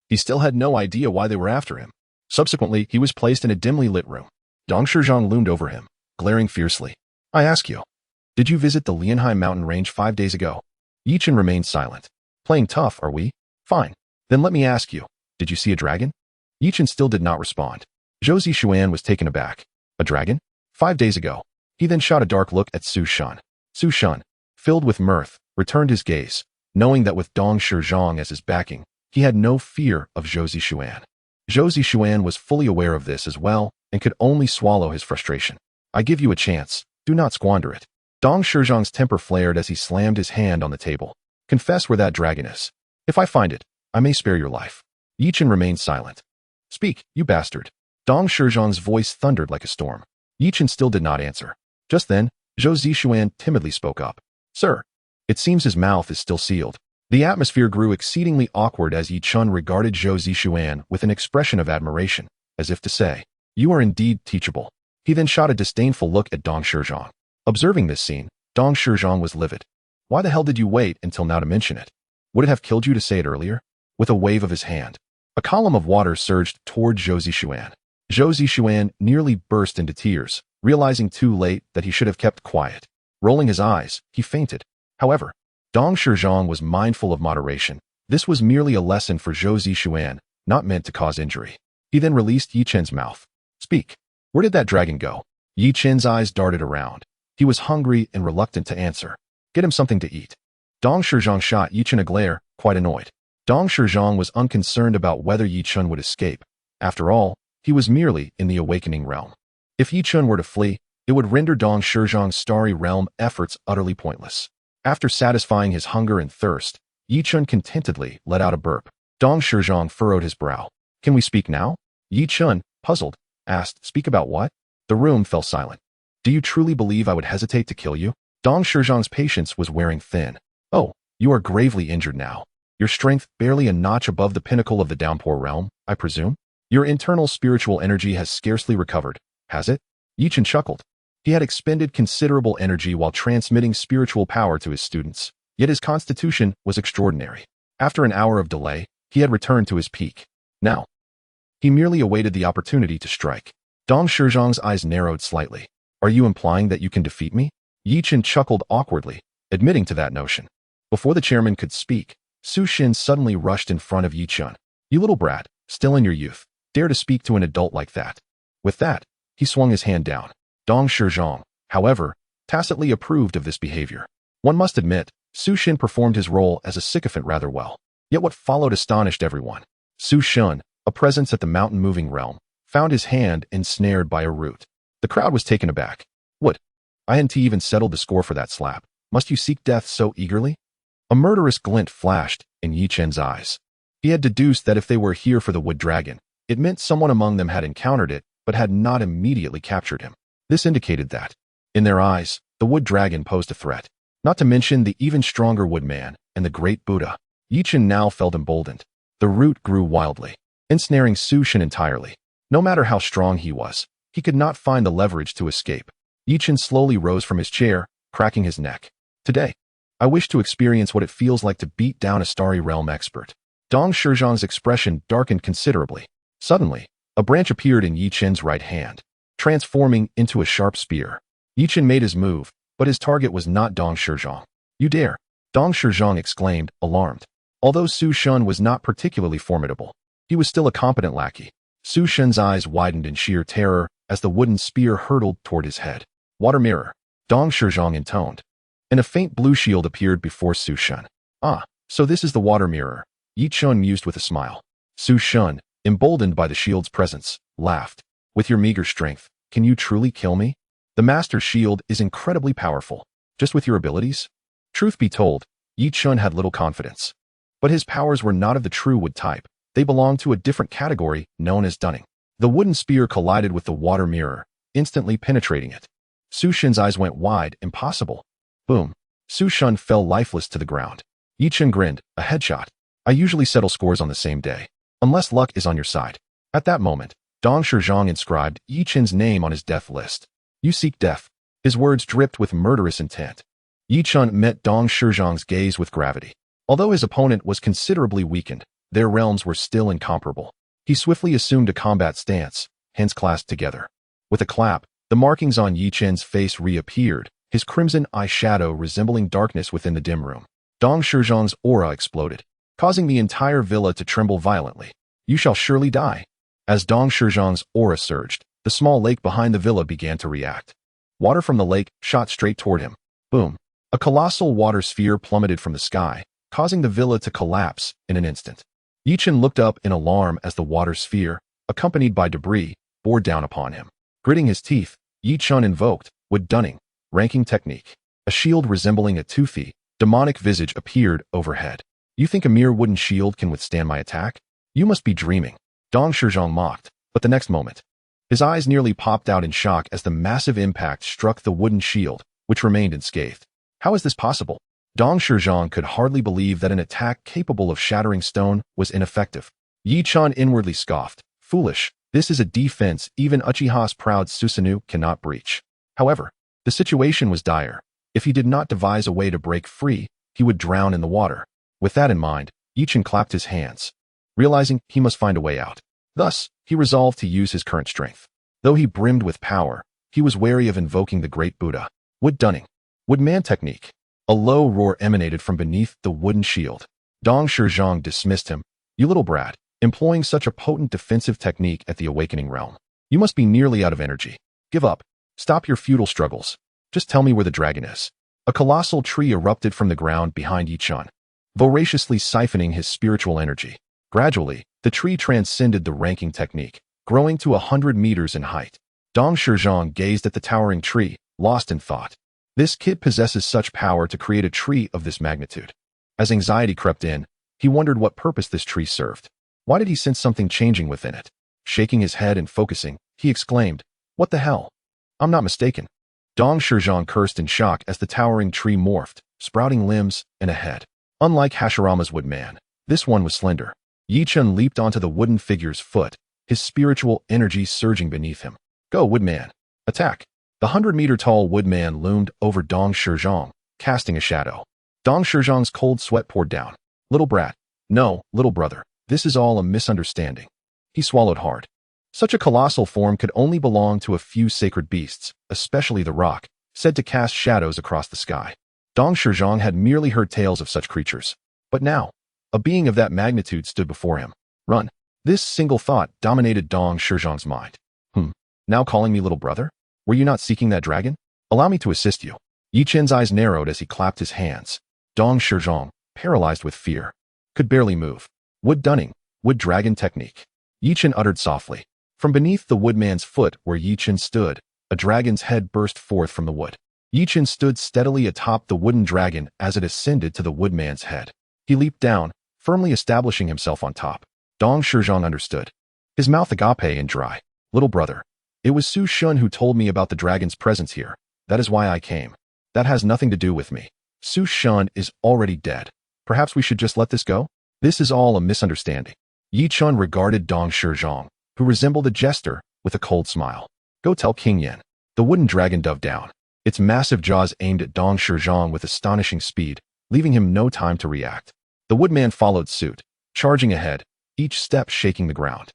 Speaker 1: He still had no idea why they were after him. Subsequently, he was placed in a dimly lit room. Dong Shizhong loomed over him, glaring fiercely. "I ask you, did you visit the Lianhai mountain range 5 days ago?" Yi Chen remained silent. "Playing tough, are we? Fine. Then let me ask you, did you see a dragon?" Yi Chen still did not respond. Zhou Zishuan was taken aback. "A dragon? 5 days ago." He then shot a dark look at Su Shen. Su Shen, filled with mirth, returned his gaze, knowing that with Dong Shizhong as his backing, he had no fear of Zhou Zishuan. Zhou Zishuan was fully aware of this as well and could only swallow his frustration. "I give you a chance. Do not squander it." Dong Shizhong's temper flared as he slammed his hand on the table. "Confess where that dragon is. If I find it, I may spare your life." Yi Chen remained silent. "Speak, you bastard." Dong Shizhong's voice thundered like a storm. Yi Chen still did not answer. Just then, Zhou Zishuan timidly spoke up. "Sir." It seems his mouth is still sealed. The atmosphere grew exceedingly awkward as Yi Chen regarded Zhou Zishuan with an expression of admiration, as if to say, "You are indeed teachable." He then shot a disdainful look at Dong Shizhong. Observing this scene, Dong Shizhong was livid. Why the hell did you wait until now to mention it? Would it have killed you to say it earlier? With a wave of his hand, a column of water surged toward Zhou Zishuan. Zhou Zishuan nearly burst into tears, realizing too late that he should have kept quiet. Rolling his eyes, he fainted. However, Dong Shizhong was mindful of moderation. This was merely a lesson for Zhou Zishuan, not meant to cause injury. He then released Yi Chen's mouth. Speak. Where did that dragon go? Yi Chen's eyes darted around. He was hungry and reluctant to answer. Get him something to eat. Dong Shizhong shot Yi Chen a glare, quite annoyed. Dong Shizhong was unconcerned about whether Yi Chen would escape. After all, he was merely in the awakening realm. If Yi Chen were to flee, it would render Dong Shizhong's starry realm efforts utterly pointless. After satisfying his hunger and thirst, Yi Chen contentedly let out a burp. Dong Shizhong furrowed his brow. Can we speak now? Yi Chen, puzzled, asked, speak about what? The room fell silent. Do you truly believe I would hesitate to kill you? Dong Shizhong's patience was wearing thin. Oh, you are gravely injured now. Your strength barely a notch above the pinnacle of the downpour realm, I presume? Your internal spiritual energy has scarcely recovered, has it? Yi Chen chuckled. He had expended considerable energy while transmitting spiritual power to his students, yet his constitution was extraordinary. After an hour of delay, he had returned to his peak. Now, he merely awaited the opportunity to strike. Dong Shizhong's eyes narrowed slightly. Are you implying that you can defeat me? Yi Chen chuckled awkwardly, admitting to that notion. Before the chairman could speak, Su Xin suddenly rushed in front of Yi Chen. You little brat, still in your youth, dare to speak to an adult like that. With that, he swung his hand down. Dong Shizhong, however, tacitly approved of this behavior. One must admit, Su Xin performed his role as a sycophant rather well. Yet what followed astonished everyone. Su Xin, a presence at the mountain-moving realm, found his hand ensnared by a root. The crowd was taken aback. What? I hadn't even settled the score for that slap. Must you seek death so eagerly? A murderous glint flashed in Yi Chen's eyes. He had deduced that if they were here for the wood dragon, it meant someone among them had encountered it, but had not immediately captured him. This indicated that, in their eyes, the wood dragon posed a threat. Not to mention the even stronger woodman and the great Buddha. Yi Chen now felt emboldened. The root grew wildly, ensnaring Su Xin entirely. No matter how strong he was, he could not find the leverage to escape. Yi Chen slowly rose from his chair, cracking his neck. Today, I wish to experience what it feels like to beat down a starry realm expert. Dong Shizhong's expression darkened considerably. Suddenly, a branch appeared in Yi Chen's right hand, transforming into a sharp spear. Yi Chen made his move, but his target was not Dong Shizhong. You dare! Dong Shizhong exclaimed, alarmed. Although Su Xin was not particularly formidable, he was still a competent lackey. Su Xin's eyes widened in sheer terror as the wooden spear hurtled toward his head. Water mirror, Dong Shizhong intoned. And a faint blue shield appeared before Su Xin. Ah, so this is the water mirror, Yi Chen mused with a smile. Su Xin, emboldened by the shield's presence, laughed. With your meager strength, can you truly kill me? The master's shield is incredibly powerful. Just with your abilities? Truth be told, Yi Chen had little confidence. But his powers were not of the true wood type. They belonged to a different category known as dunning. The wooden spear collided with the water mirror, instantly penetrating it. Su Xin's eyes went wide. Impossible. Boom. Su Xin fell lifeless to the ground. Yi Chen grinned. A headshot. I usually settle scores on the same day, unless luck is on your side. At that moment, Dong Shizhong inscribed Yi Chen's name on his death list. You seek death. His words dripped with murderous intent. Yi Chen met Dong Shizhong's gaze with gravity. Although his opponent was considerably weakened, their realms were still incomparable. He swiftly assumed a combat stance, hands clasped together. With a clap, the markings on Yi Chen's face reappeared, his crimson eye shadow resembling darkness within the dim room. Dong Shizhong's aura exploded, causing the entire villa to tremble violently. You shall surely die. As Dong Shizhong's aura surged, the small lake behind the villa began to react. Water from the lake shot straight toward him. Boom. A colossal water sphere plummeted from the sky, causing the villa to collapse in an instant. Yi Chen looked up in alarm as the water sphere, accompanied by debris, bore down upon him. Gritting his teeth, Yi Chen invoked, wood dunning, ranking technique. A shield resembling a toothy, demonic visage appeared overhead. You think a mere wooden shield can withstand my attack? You must be dreaming. Dong Shizhong mocked, but the next moment, his eyes nearly popped out in shock as the massive impact struck the wooden shield, which remained unscathed. How is this possible? Dong Shizhong could hardly believe that an attack capable of shattering stone was ineffective. Yi Chen inwardly scoffed. Foolish, this is a defense even Uchiha's proud Susanoo cannot breach. However, The situation was dire. If he did not devise a way to break free, he would drown in the water. With that in mind, Chen clapped his hands, realizing he must find a way out. Thus, he resolved to use his current strength. Though he brimmed with power, he was wary of invoking the great Buddha. Wood-dunning. Woodman technique. A low roar emanated from beneath the wooden shield. Dong Shizhong dismissed him. You little brat, employing such a potent defensive technique at the awakening realm. You must be nearly out of energy. Give up. Stop your futile struggles. Just tell me where the dragon is. A colossal tree erupted from the ground behind Chen, voraciously siphoning his spiritual energy. Gradually, the tree transcended the ranking technique, growing to 100 meters in height. Dong Shizhong gazed at the towering tree, lost in thought. This kid possesses such power to create a tree of this magnitude. As anxiety crept in, he wondered what purpose this tree served. Why did he sense something changing within it? Shaking his head and focusing, he exclaimed, "What the hell? I'm not mistaken." Dong Shizhong cursed in shock as the towering tree morphed, sprouting limbs and a head. Unlike Hashirama's woodman, this one was slender. Chen leaped onto the wooden figure's foot, his spiritual energy surging beneath him. Go, woodman. Attack. The 100-meter-tall woodman loomed over Dong Shizhong, casting a shadow. Dong Shizhong's cold sweat poured down. Little brat. No, little brother. This is all a misunderstanding. He swallowed hard. Such a colossal form could only belong to a few sacred beasts, especially the roc, said to cast shadows across the sky. Dong Shizhong had merely heard tales of such creatures. But now, a being of that magnitude stood before him. Run. This single thought dominated Dong Shizhong's mind. Now calling me little brother? Were you not seeking that dragon? Allow me to assist you. Chen's eyes narrowed as he clapped his hands. Dong Shizhong, paralyzed with fear, could barely move. Wood-dunning, wood-dragon technique. Chen uttered softly. From beneath the woodman's foot where Chen stood, a dragon's head burst forth from the wood. Chen stood steadily atop the wooden dragon as it ascended to the woodman's head. He leaped down, firmly establishing himself on top. Dong Shizhong understood. His mouth agape and dry. Little brother. It was Su Shun who told me about the dragon's presence here. That is why I came. That has nothing to do with me. Su Shun is already dead. Perhaps we should just let this go? This is all a misunderstanding. Chen regarded Dong Shizhong, who resembled a jester, with a cold smile. Go tell King Yen. The wooden dragon dove down. Its massive jaws aimed at Dong Shizhong with astonishing speed, leaving him no time to react. The woodman followed suit, charging ahead, each step shaking the ground.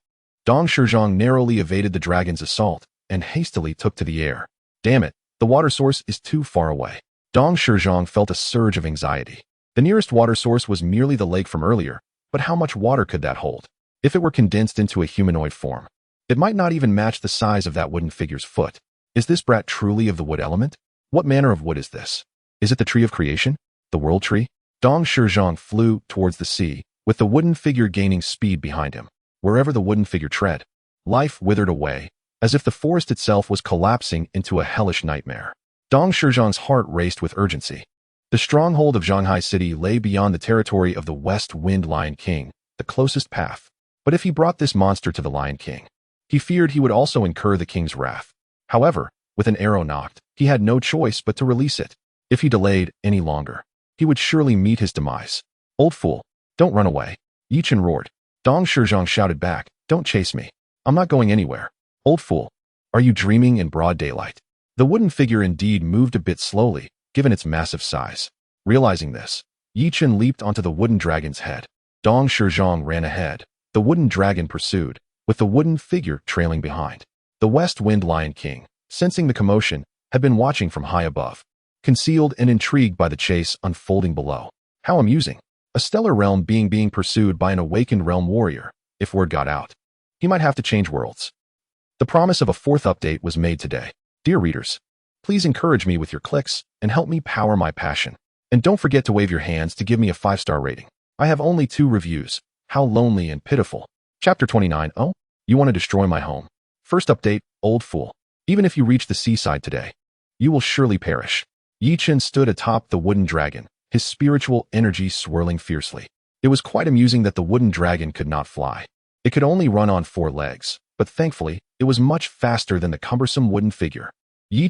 Speaker 1: Dong Shizhong narrowly evaded the dragon's assault and hastily took to the air. Damn it, the water source is too far away. Dong Shizhong felt a surge of anxiety. The nearest water source was merely the lake from earlier, but how much water could that hold? If it were condensed into a humanoid form, it might not even match the size of that wooden figure's foot. Is this brat truly of the wood element? What manner of wood is this? Is it the tree of creation? The world tree? Dong Shizhong flew towards the sea, with the wooden figure gaining speed behind him. Wherever the wooden figure tread, life withered away, as if the forest itself was collapsing into a hellish nightmare. Dong Shizhong's heart raced with urgency. The stronghold of Zhanghai City lay beyond the territory of the West Wind Lion King, the closest path. But if he brought this monster to the Lion King, he feared he would also incur the king's wrath. However, with an arrow knocked, he had no choice but to release it. If he delayed any longer, he would surely meet his demise. Old fool, don't run away. Chen roared. Dong Shizhong shouted back, don't chase me. I'm not going anywhere. Old fool, are you dreaming in broad daylight? The wooden figure indeed moved a bit slowly, given its massive size. Realizing this, Chen leaped onto the wooden dragon's head. Dong Shizhong ran ahead. The wooden dragon pursued, with the wooden figure trailing behind. The West Wind Lion King, sensing the commotion, had been watching from high above, concealed and intrigued by the chase unfolding below. How amusing. A stellar realm being pursued by an awakened realm warrior. If word got out, he might have to change worlds. The promise of a 4th update was made today. Dear readers, please encourage me with your clicks and help me power my passion. And don't forget to wave your hands to give me a 5-star rating. I have only 2 reviews. How lonely and pitiful. Chapter 29. Oh, you want to destroy my home. First update, old fool. Even if you reach the seaside today, you will surely perish. Chen stood atop the wooden dragon, his spiritual energy swirling fiercely. It was quite amusing that the wooden dragon could not fly. It could only run on 4 legs, but thankfully, it was much faster than the cumbersome wooden figure.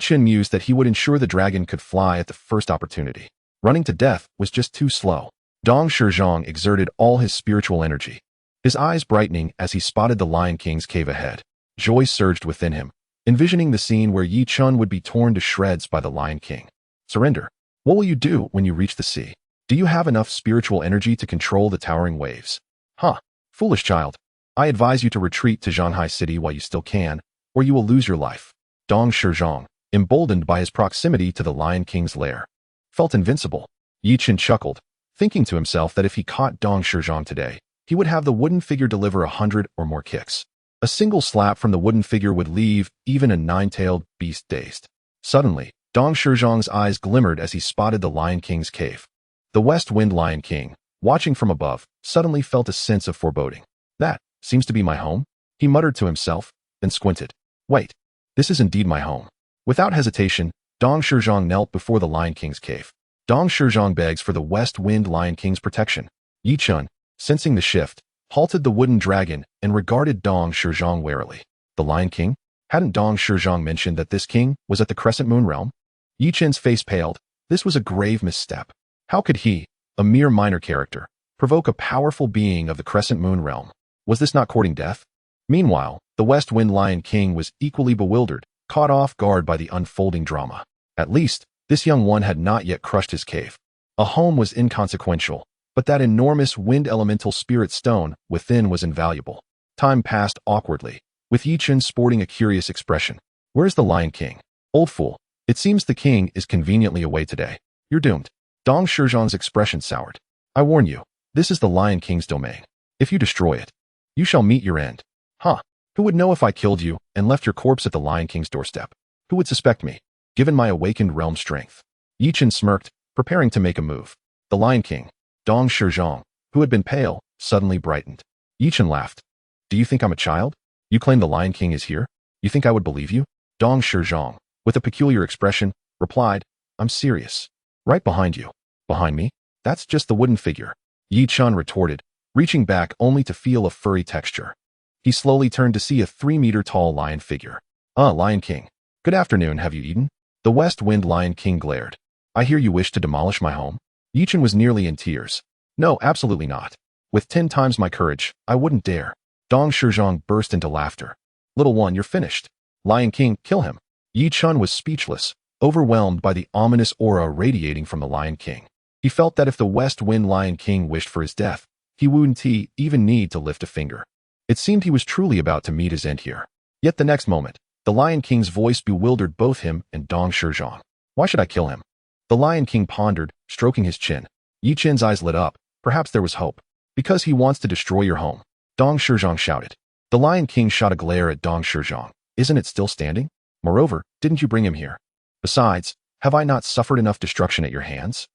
Speaker 1: Chen mused that he would ensure the dragon could fly at the first opportunity. Running to death was just too slow. Dong Shizhong exerted all his spiritual energy, his eyes brightening as he spotted the Lion King's cave ahead. Joy surged within him, envisioning the scene where Yi Chun would be torn to shreds by the Lion King. Surrender. What will you do when you reach the sea? Do you have enough spiritual energy to control the towering waves? Huh. Foolish child. I advise you to retreat to Shanghai City while you still can, or you will lose your life. Dong Shizhong, emboldened by his proximity to the Lion King's lair, felt invincible. Yi Chun chuckled, thinking to himself that if he caught Dong Shizhong today, he would have the wooden figure deliver 100 or more kicks. A single slap from the wooden figure would leave even a nine-tailed beast dazed. Suddenly, Dong Shizhong's eyes glimmered as he spotted the Lion King's cave. The West Wind Lion King, watching from above, suddenly felt a sense of foreboding. That seems to be my home, he muttered to himself, then squinted. Wait, this is indeed my home. Without hesitation, Dong Shizhong knelt before the Lion King's cave. Dong Shizhong begs for the West Wind Lion King's protection. Yi Chun, sensing the shift, halted the wooden dragon and regarded Dong Shizhong warily. The Lion King? Hadn't Dong Shizhong mentioned that this king was at the Crescent Moon realm? Yi Chun's face paled. This was a grave misstep. How could he, a mere minor character, provoke a powerful being of the Crescent Moon realm? Was this not courting death? Meanwhile, the West Wind Lion King was equally bewildered, caught off guard by the unfolding drama. At least, this young one had not yet crushed his cave. A home was inconsequential, but that enormous wind elemental spirit stone within was invaluable. Time passed awkwardly, with Yi Chun sporting a curious expression. Where's the Lion King? Old fool. It seems the king is conveniently away today. You're doomed. Dong Shizhong's expression soured. I warn you, this is the Lion King's domain. If you destroy it, you shall meet your end. Huh. Who would know if I killed you and left your corpse at the Lion King's doorstep? Who would suspect me, given my awakened realm strength? Yi Chun smirked, preparing to make a move. The Lion King, Dong Shizhong, who had been pale, suddenly brightened. Yi Chun laughed. Do you think I'm a child? You claim the Lion King is here? You think I would believe you? Dong Shizhong, with a peculiar expression, replied, I'm serious. Right behind you. Behind me? That's just the wooden figure. Yi Chun retorted, reaching back only to feel a furry texture. He slowly turned to see a 3-meter-tall lion figure. Lion King. Good afternoon, have you eaten? The West Wind Lion King glared. I hear you wish to demolish my home? Yi Chun was nearly in tears. No, absolutely not. With 10 times my courage, I wouldn't dare. Dong Shizhong burst into laughter. Little one, you're finished. Lion King, kill him. Yi Chun was speechless, overwhelmed by the ominous aura radiating from the Lion King. He felt that if the West Wind Lion King wished for his death, he wouldn't even need to lift a finger. It seemed he was truly about to meet his end here. Yet the next moment, the Lion King's voice bewildered both him and Dong Shizhong. Why should I kill him? The Lion King pondered, stroking his chin. Yi Chun's eyes lit up. Perhaps there was hope. Because he wants to destroy your home. Dong Shizhong shouted. The Lion King shot a glare at Dong Shizhong. Isn't it still standing? Moreover, didn't you bring him here? Besides, have I not suffered enough destruction at your hands?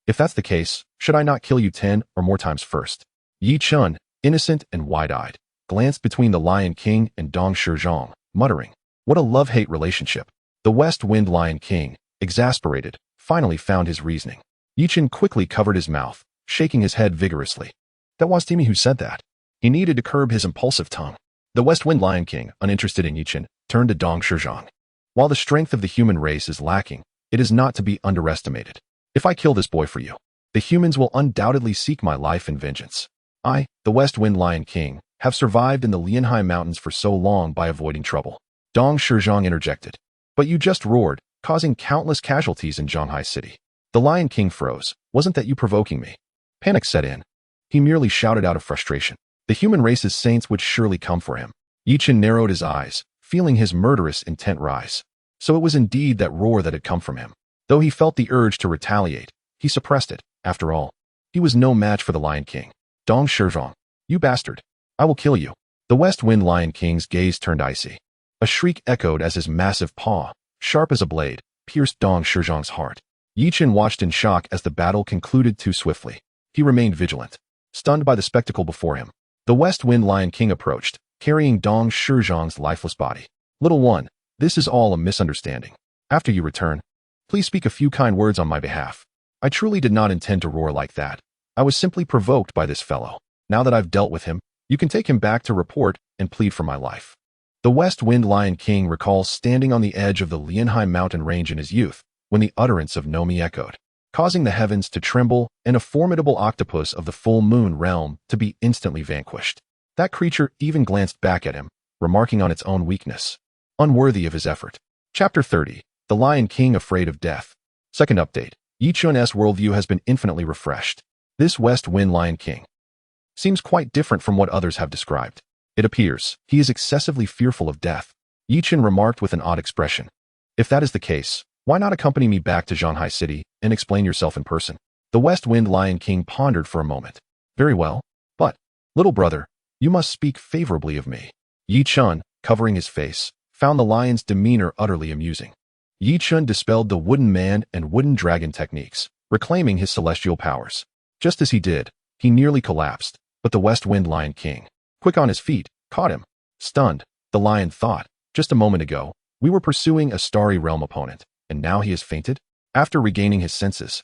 Speaker 1: If that's the case, should I not kill you 10 or more times first? Yi Chun, innocent and wide-eyed, glanced between the Lion King and Dong Shizhong, muttering, what a love-hate relationship. The West Wind Lion King, exasperated, finally found his reasoning. Yi Chun quickly covered his mouth, shaking his head vigorously. That was Timmy who said that. He needed to curb his impulsive tongue. The West Wind Lion King, uninterested in Yi Chun, turned to Dong Shizhong. While the strength of the human race is lacking, it is not to be underestimated. If I kill this boy for you, the humans will undoubtedly seek my life in vengeance. I, the West Wind Lion King, have survived in the Lianhai Mountains for so long by avoiding trouble. Dong Shizhong interjected. But you just roared, causing countless casualties in Shanghai City. The Lion King froze. Wasn't that you provoking me? Panic set in. He merely shouted out of frustration. The human race's saints would surely come for him. Yi Chun narrowed his eyes, feeling his murderous intent rise. So it was indeed that roar that had come from him. Though he felt the urge to retaliate, he suppressed it. After all, he was no match for the Lion King. Dong Shizhong, you bastard. I will kill you. The West Wind Lion King's gaze turned icy. A shriek echoed as his massive paw, sharp as a blade, pierced Dong Shizhong's heart. Yi Chun watched in shock as the battle concluded too swiftly. He remained vigilant, stunned by the spectacle before him. The West Wind Lion King approached, carrying Dong Shizhong's lifeless body. Little one, this is all a misunderstanding. After you return, please speak a few kind words on my behalf. I truly did not intend to roar like that. I was simply provoked by this fellow. Now that I've dealt with him, you can take him back to report and plead for my life. The West Wind Lion King recalls standing on the edge of the Lianhai mountain range in his youth, when the utterance of Nomi echoed, causing the heavens to tremble and a formidable octopus of the full moon realm to be instantly vanquished. That creature even glanced back at him, remarking on its own weakness. unworthy of his effort. Chapter 30. The Lion King Afraid of Death. Second update. Yi Chun's worldview has been infinitely refreshed. This West Wind Lion King seems quite different from what others have described. It appears he is excessively fearful of death. Yi Chun remarked with an odd expression. If that is the case, why not accompany me back to Shanghai City and explain yourself in person? The West Wind Lion King pondered for a moment. Very well, but, little brother, you must speak favorably of me. Yi Chun, covering his face, found the lion's demeanor utterly amusing. Yi Chun dispelled the wooden man and wooden dragon techniques, reclaiming his celestial powers. Just as he did, he nearly collapsed, but the West Wind Lion King, quick on his feet, caught him. Stunned, the lion thought, just a moment ago, we were pursuing a starry realm opponent, and now he has fainted? After regaining his senses,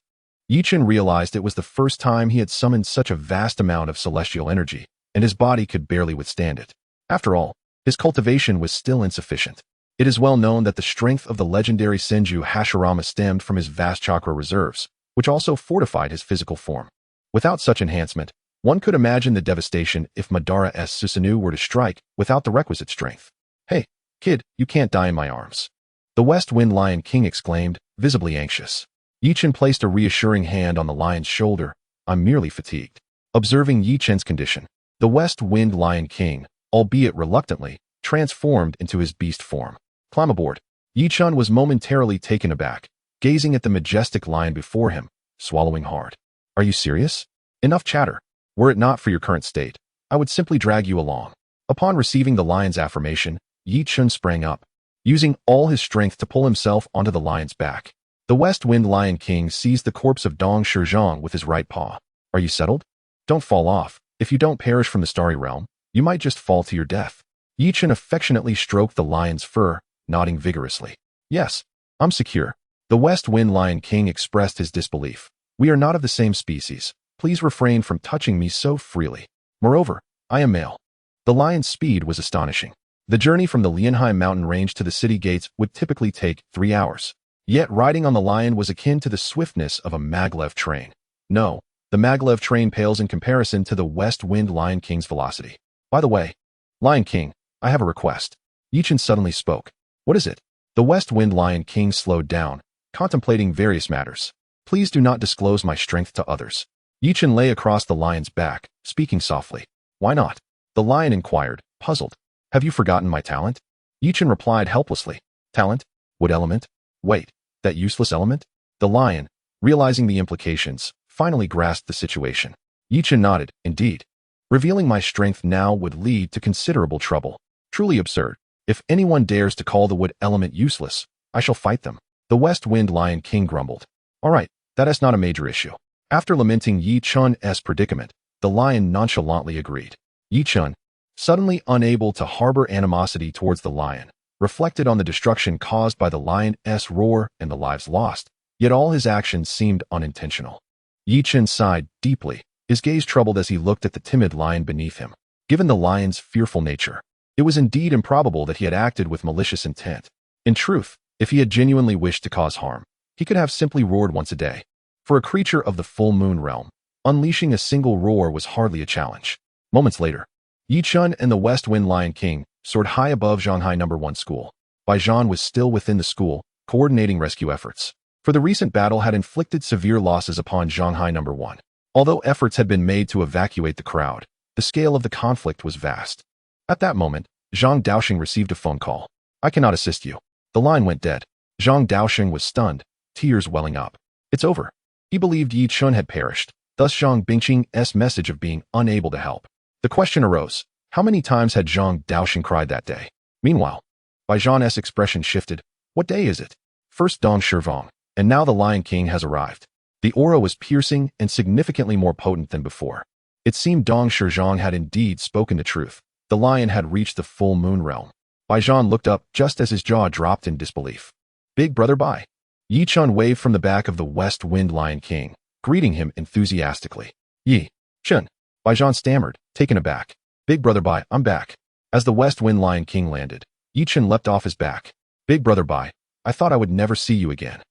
Speaker 1: Yi Chun realized it was the first time he had summoned such a vast amount of celestial energy, and his body could barely withstand it. After all, his cultivation was still insufficient. It is well known that the strength of the legendary Senju Hashirama stemmed from his vast chakra reserves, which also fortified his physical form. Without such enhancement, one could imagine the devastation if Madara's Susanoo were to strike without the requisite strength. Hey, kid, you can't die in my arms. The West Wind Lion King exclaimed, visibly anxious. Yi Chun placed a reassuring hand on the lion's shoulder. I'm merely fatigued. Observing Yi Chun's condition, the West Wind Lion King, albeit reluctantly, transformed into his beast form. Climb aboard. Yi Chun was momentarily taken aback, gazing at the majestic lion before him, swallowing hard. Are you serious? Enough chatter. Were it not for your current state, I would simply drag you along. Upon receiving the lion's affirmation, Yi Chun sprang up, using all his strength to pull himself onto the lion's back. The West Wind Lion King seized the corpse of Dong Shizhong with his right paw. Are you settled? Don't fall off. If you don't perish from the starry realm, you might just fall to your death. Yi Chun affectionately stroked the lion's fur, nodding vigorously. Yes, I'm secure. The West Wind Lion King expressed his disbelief. We are not of the same species. Please refrain from touching me so freely. Moreover, I am male. The lion's speed was astonishing. The journey from the Lianhai mountain range to the city gates would typically take 3 hours. Yet riding on the lion was akin to the swiftness of a maglev train. No, the maglev train pales in comparison to the West Wind Lion King's velocity. By the way, Lion King, I have a request. Yi Chun suddenly spoke. What is it? The West Wind Lion King slowed down, contemplating various matters. Please do not disclose my strength to others. Yi Chun lay across the lion's back, speaking softly. Why not? The lion inquired, puzzled. Have you forgotten my talent? Yi Chun replied helplessly. Talent? What element? Wait, that useless element? The lion, realizing the implications, finally grasped the situation. Yi Chun nodded, indeed. Revealing my strength now would lead to considerable trouble. Truly absurd. If anyone dares to call the wood element useless, I shall fight them. The West Wind Lion King grumbled. All right, that is not a major issue. After lamenting Yi Chun's predicament, the lion nonchalantly agreed. Yi Chun, suddenly unable to harbor animosity towards the lion, reflected on the destruction caused by the lion's roar and the lives lost, yet all his actions seemed unintentional. Yi Chun sighed deeply, his gaze troubled as he looked at the timid lion beneath him. Given the lion's fearful nature, it was indeed improbable that he had acted with malicious intent. In truth, if he had genuinely wished to cause harm, he could have simply roared once a day. For a creature of the full moon realm, unleashing a single roar was hardly a challenge. Moments later, Yi Chun and the West Wind Lion King soared high above Shanghai No. 1 school. Bai Zhan was still within the school, coordinating rescue efforts. For the recent battle had inflicted severe losses upon Shanghai No. 1. Although efforts had been made to evacuate the crowd, the scale of the conflict was vast. At that moment, Zhang Daoxing received a phone call. I cannot assist you. The line went dead. Zhang Daoxing was stunned, tears welling up. It's over. He believed Yi Chun had perished, thus Zhang Bingqing's message of being unable to help. The question arose, how many times had Zhang Daoxing cried that day? Meanwhile, Bai Zhan's expression shifted. What day is it? First Dong Shizhong, and now the Lion King has arrived. The aura was piercing and significantly more potent than before. It seemed Dong Shizhong had indeed spoken the truth. The lion had reached the full moon realm. Bai Zhan looked up just as his jaw dropped in disbelief. Big brother Bai. Yi Chun waved from the back of the West Wind Lion King, greeting him enthusiastically. Yi Chun. Bai Zhan stammered, taken aback. Big brother Bai, I'm back. As the West Wind Lion King landed, Yi Chun leapt off his back. Big brother Bai, I thought I would never see you again.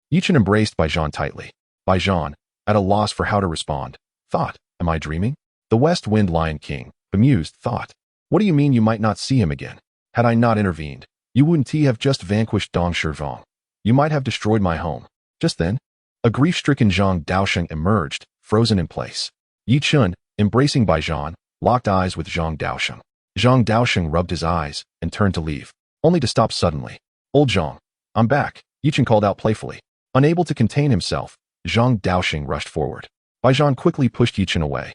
Speaker 1: Yi Chun embraced Bai Zhan tightly. Bai Zhan, at a loss for how to respond, thought, am I dreaming? The West Wind Lion King, bemused, thought, what do you mean you might not see him again? Had I not intervened, You wouldn't have just vanquished Dong Shizhuang. You might have destroyed my home. Just then, a grief-stricken Zhang Daosheng emerged, frozen in place. Yi Chun, embracing Bai Zhan, locked eyes with Zhang Daosheng. Zhang Daosheng rubbed his eyes and turned to leave, only to stop suddenly. Old Zhang, I'm back, Yi Chun called out playfully. Unable to contain himself, Zhang Daosheng rushed forward. Bai Zhan quickly pushed Yi Chun away.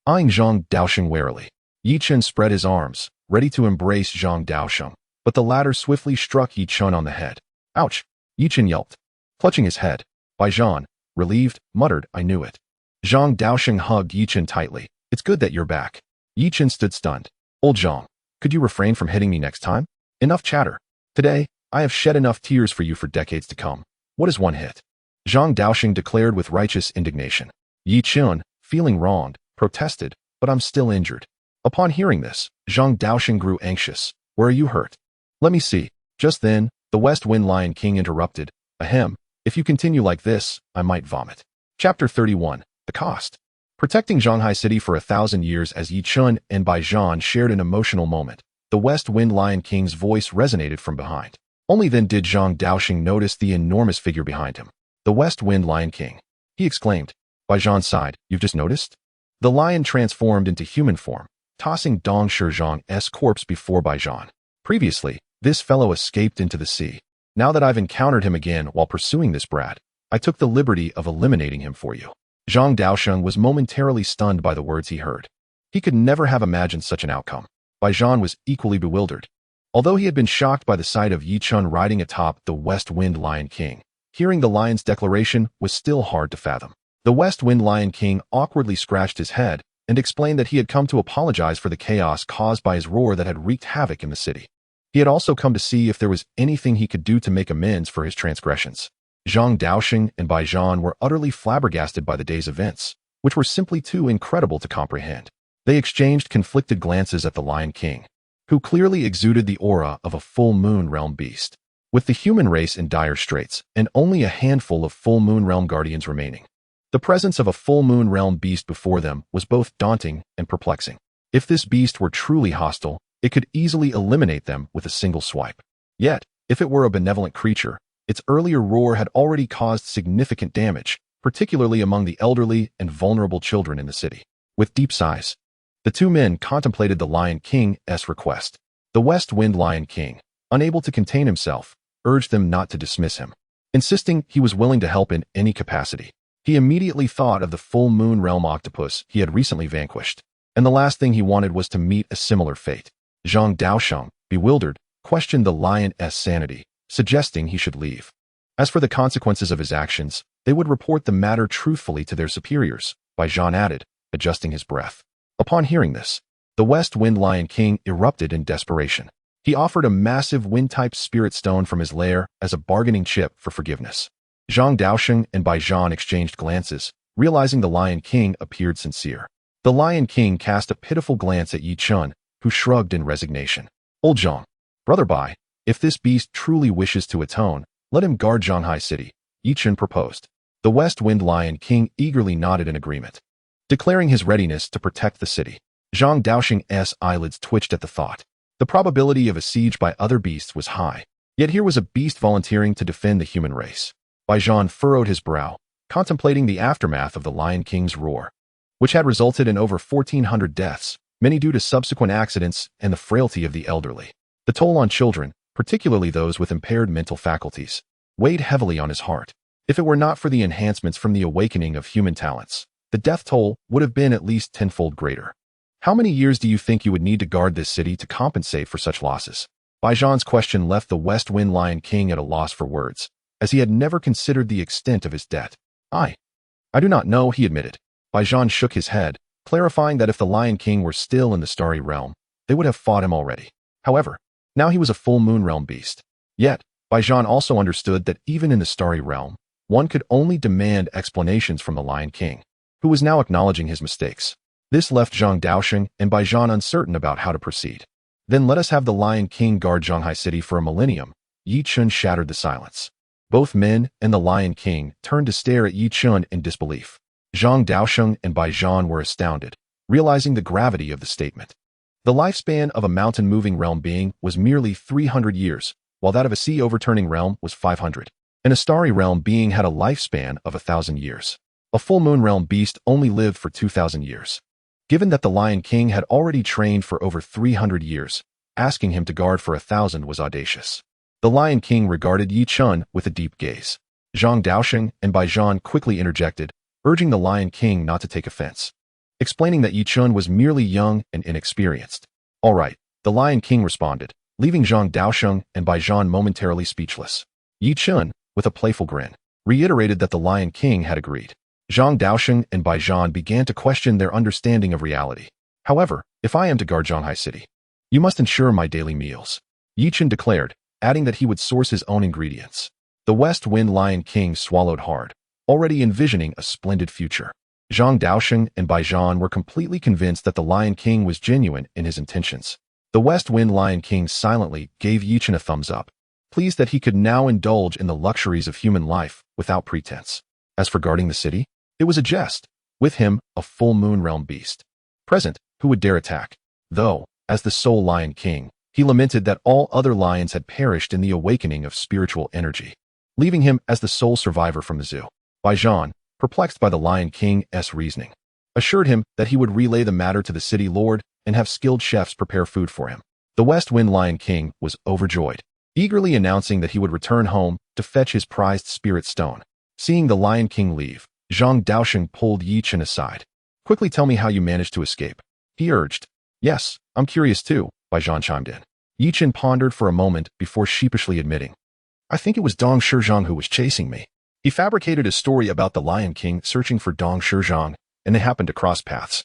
Speaker 1: Eyeing Zhang Daosheng warily, Yi Chun spread his arms, ready to embrace Zhang Daosheng, but the latter swiftly struck Yi Chun on the head. Ouch! Yi Chun yelped. Clutching his head, Bai Zhan, relieved, muttered, I knew it. Zhang Daosheng hugged Yi Chun tightly. It's good that you're back. Yi Chun stood stunned. Old Zhang, could you refrain from hitting me next time? Enough chatter. Today, I have shed enough tears for you for decades to come. What is one hit? Zhang Daosheng declared with righteous indignation. Yi Chun, feeling wronged, protested, but I'm still injured. Upon hearing this, Zhang Daosheng grew anxious. Where are you hurt? Let me see. Just then, the West Wind Lion King interrupted. Ahem, if you continue like this, I might vomit. Chapter 31, The Cost. Protecting Shanghai City for 1,000 years as Yi Chun and Bai Zhan shared an emotional moment, the West Wind Lion King's voice resonated from behind. Only then did Zhang Daosheng notice the enormous figure behind him. The West Wind Lion King. He exclaimed. Bai Zhan sighed. You've just noticed? The lion transformed into human form, tossing Dong Shizhuang's corpse before Bai Zhan. Previously, this fellow escaped into the sea. Now that I've encountered him again while pursuing this brat, I took the liberty of eliminating him for you. Zhang Daosheng was momentarily stunned by the words he heard. He could never have imagined such an outcome. Bai Zhan was equally bewildered. Although he had been shocked by the sight of Yi Chun riding atop the West Wind Lion King, hearing the lion's declaration was still hard to fathom. The West Wind Lion King awkwardly scratched his head and explained that he had come to apologize for the chaos caused by his roar that had wreaked havoc in the city. He had also come to see if there was anything he could do to make amends for his transgressions. Zhang Daosheng and Bai Zhan were utterly flabbergasted by the day's events, which were simply too incredible to comprehend. They exchanged conflicted glances at the Lion King, who clearly exuded the aura of a full moon realm beast. With the human race in dire straits and only a handful of full moon realm guardians remaining, the presence of a full moon realm beast before them was both daunting and perplexing. If this beast were truly hostile, it could easily eliminate them with a single swipe. Yet, if it were a benevolent creature, its earlier roar had already caused significant damage, particularly among the elderly and vulnerable children in the city. With deep sighs, the two men contemplated the Lion King's request. The West Wind Lion King, unable to contain himself, urged them not to dismiss him, insisting he was willing to help in any capacity. He immediately thought of the full moon realm octopus he had recently vanquished, and the last thing he wanted was to meet a similar fate. Zhang Daosheng, bewildered, questioned the lion's sanity, suggesting he should leave. As for the consequences of his actions, they would report the matter truthfully to their superiors, Bai Zhan added, adjusting his breath. Upon hearing this, the West Wind Lion King erupted in desperation. He offered a massive wind-type spirit stone from his lair as a bargaining chip for forgiveness. Zhang Daosheng and Bai Zhan exchanged glances, realizing the Lion King appeared sincere. The Lion King cast a pitiful glance at Yi Chun, who shrugged in resignation. Old Zhang, Brother Bai, if this beast truly wishes to atone, let him guard Shanghai City, Yi Chun proposed. The West Wind Lion King eagerly nodded in agreement, declaring his readiness to protect the city. Zhang Daosheng's eyelids twitched at the thought. The probability of a siege by other beasts was high, yet here was a beast volunteering to defend the human race. Bai Zhan furrowed his brow, contemplating the aftermath of the Lion King's roar, which had resulted in over 1,400 deaths, many due to subsequent accidents and the frailty of the elderly. The toll on children, particularly those with impaired mental faculties, weighed heavily on his heart. If it were not for the enhancements from the awakening of human talents, the death toll would have been at least tenfold greater. How many years do you think you would need to guard this city to compensate for such losses? Bai Zhan's question left the West Wind Lion King at a loss for words, as he had never considered the extent of his debt. I do not know, he admitted. Bai Zhan shook his head, clarifying that if the Lion King were still in the starry realm, they would have fought him already. However, now he was a full moon realm beast. Yet, Bai Zhan also understood that even in the starry realm, one could only demand explanations from the Lion King, who was now acknowledging his mistakes. This left Zhang Daosheng and Bai Zhan uncertain about how to proceed. Then let us have the Lion King guard Shanghai City for a millennium. Yi Chun shattered the silence. Both men and the Lion King turned to stare at Yi Chun in disbelief. Zhang Daosheng and Bai Zhan were astounded, realizing the gravity of the statement. The lifespan of a mountain-moving realm being was merely 300 years, while that of a sea-overturning realm was 500. And a starry realm being had a lifespan of 1,000 years. A full moon realm beast only lived for 2,000 years. Given that the Lion King had already trained for over 300 years, asking him to guard for 1,000 was audacious. The Lion King regarded Yi Chen with a deep gaze. Zhang Daosheng and Bai Zhan quickly interjected, urging the Lion King not to take offense, explaining that Yi Chen was merely young and inexperienced. All right, the Lion King responded, leaving Zhang Daosheng and Bai Zhan momentarily speechless. Yi Chen, with a playful grin, reiterated that the Lion King had agreed. Zhang Daosheng and Bai Zhan began to question their understanding of reality. However, if I am to guard Zhanghai City, you must ensure my daily meals, Yi Chen declared, adding that he would source his own ingredients. The West Wind Lion King swallowed hard, already envisioning a splendid future. Zhang Daosheng and Bai Zhan were completely convinced that the Lion King was genuine in his intentions. The West Wind Lion King silently gave Yi Chen a thumbs up, pleased that he could now indulge in the luxuries of human life without pretense. As for guarding the city, it was a jest. With him, a full moon realm beast present, who would dare attack? Though, as the sole Lion King, he lamented that all other lions had perished in the awakening of spiritual energy, leaving him as the sole survivor from the zoo. Bai Zhan, perplexed by the Lion King's reasoning, assured him that he would relay the matter to the city lord and have skilled chefs prepare food for him. The West Wind Lion King was overjoyed, eagerly announcing that he would return home to fetch his prized spirit stone. Seeing the Lion King leave, Zhang Daosheng pulled Yi Chen aside. Quickly tell me how you managed to escape, he urged. Yes, I'm curious too, Bai Zhan chimed in. Yi Chen pondered for a moment before sheepishly admitting, I think it was Dong Shizhang who was chasing me. He fabricated a story about the Lion King searching for Dong Shizhang, and they happened to cross paths,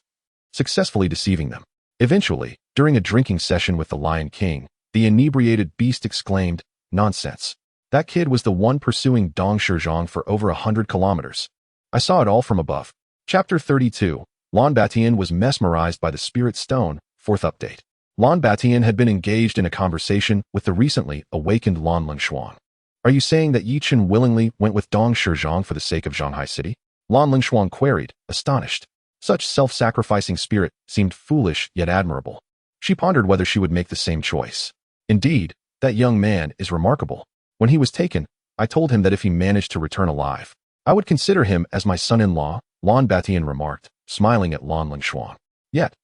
Speaker 1: successfully deceiving them. Eventually, during a drinking session with the Lion King, the inebriated beast exclaimed, Nonsense. That kid was the one pursuing Dong Shizhang for over 100 kilometers. I saw it all from above. Chapter 32. Lan Batian was mesmerized by the Spirit Stone. Fourth update. Lan Batian had been engaged in a conversation with the recently awakened Lan Lingshuang. Are you saying that Yi Chen willingly went with Dong Shizhang for the sake of Zhanghai City? Lan Lingshuang queried, astonished. Such self-sacrificing spirit seemed foolish yet admirable. She pondered whether she would make the same choice. Indeed, that young man is remarkable. When he was taken, I told him that if he managed to return alive, I would consider him as my son-in-law, Lan Batian remarked, smiling at Lan Lingshuang. Yet,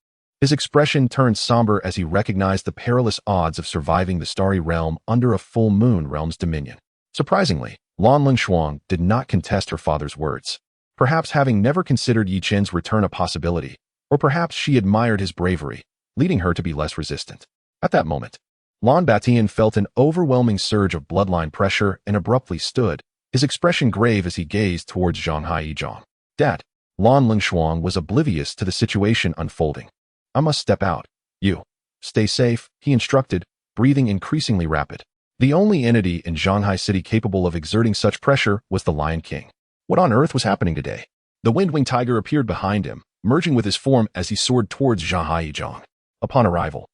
Speaker 1: his expression turned somber as he recognized the perilous odds of surviving the starry realm under a full moon realm's dominion. Surprisingly, Lan Lingshuang did not contest her father's words, perhaps having never considered Yi Chen's return a possibility, or perhaps she admired his bravery, leading her to be less resistant. At that moment, Lan Batian felt an overwhelming surge of bloodline pressure and abruptly stood, his expression grave as he gazed towards Zhanghai Yizhang. Dad. Lan Lingshuang was oblivious to the situation unfolding. I must step out. You. Stay safe, he instructed, breathing increasingly rapid. The only entity in Zhanghai City capable of exerting such pressure was the Lion King. What on earth was happening today? The Windwing Tiger appeared behind him, merging with his form as he soared towards Zhanghai Yizhang. Upon arrival,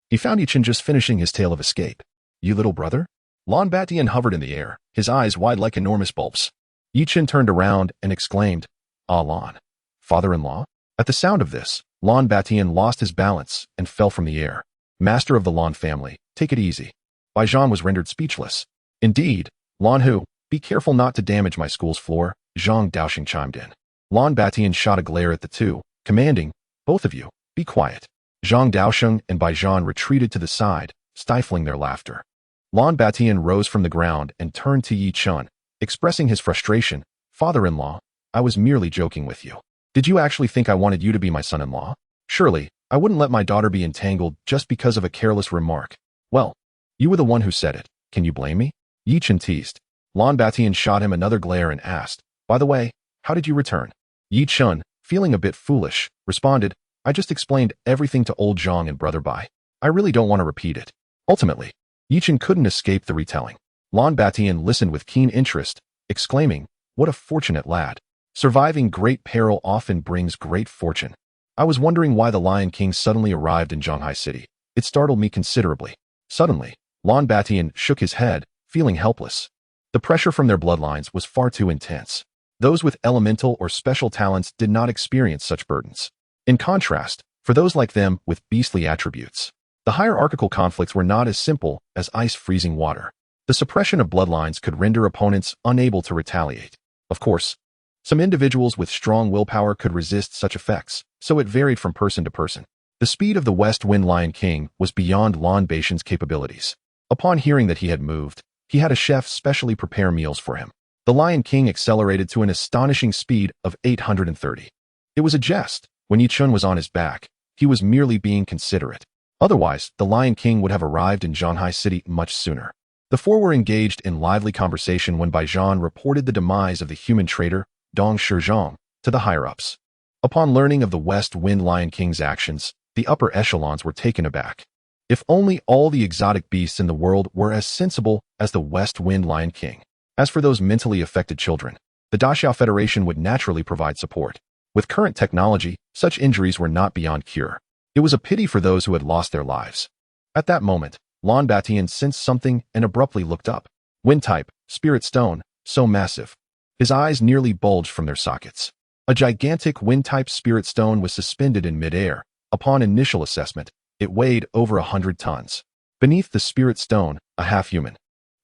Speaker 1: he found Yi Chen just finishing his tale of escape. You little brother? Lan Batian hovered in the air, his eyes wide like enormous bulbs. Yi Chen turned around and exclaimed, Ah Lan, father-in-law? At the sound of this, Lan Batian lost his balance and fell from the air. Master of the Lan family, take it easy. Bai Zhan was rendered speechless. Indeed, Lan Hu, be careful not to damage my school's floor, Zhang Daosheng chimed in. Lan Batian shot a glare at the two, commanding, both of you, be quiet. Zhang Daosheng and Bai Zhan retreated to the side, stifling their laughter. Lan Batian rose from the ground and turned to Yi Chen, expressing his frustration. Father-in-law, I was merely joking with you. Did you actually think I wanted you to be my son-in-law? Surely, I wouldn't let my daughter be entangled just because of a careless remark. Well, you were the one who said it. Can you blame me? Yi Chen teased. Lan Batian shot him another glare and asked, by the way, how did you return? Yi Chen, feeling a bit foolish, responded, I just explained everything to old Zhang and brother Bai. I really don't want to repeat it. Ultimately, Yi Chen couldn't escape the retelling. Lan Batian listened with keen interest, exclaiming, what a fortunate lad. Surviving great peril often brings great fortune. I was wondering why the Lion King suddenly arrived in Zhanghai City. It startled me considerably. Suddenly, Lan Batian shook his head, feeling helpless. The pressure from their bloodlines was far too intense. Those with elemental or special talents did not experience such burdens. In contrast, for those like them with beastly attributes, The hierarchical conflicts were not as simple as ice freezing water. The suppression of bloodlines could render opponents unable to retaliate. Of course, some individuals with strong willpower could resist such effects, so it varied from person to person. The speed of the West Wind Lion King was beyond Lan Beixian's capabilities. Upon hearing that he had moved, he had a chef specially prepare meals for him. The Lion King accelerated to an astonishing speed of 830. It was a jest. When Chen was on his back, he was merely being considerate. Otherwise, the Lion King would have arrived in Shanghai City much sooner. The four were engaged in lively conversation when Baijian reported the demise of the human traitor, Dong Shizhong, to the higher-ups. Upon learning of the West Wind Lion King's actions, the upper echelons were taken aback. If only all the exotic beasts in the world were as sensible as the West Wind Lion King. As for those mentally affected children, the Daxiao Federation would naturally provide support. With current technology, such injuries were not beyond cure. It was a pity for those who had lost their lives. At that moment, Lan Batian sensed something and abruptly looked up. Wind type, spirit stone, so massive. His eyes nearly bulged from their sockets. A gigantic wind-type spirit stone was suspended in midair. Upon initial assessment, it weighed over 100 tons. Beneath the spirit stone, a half-human,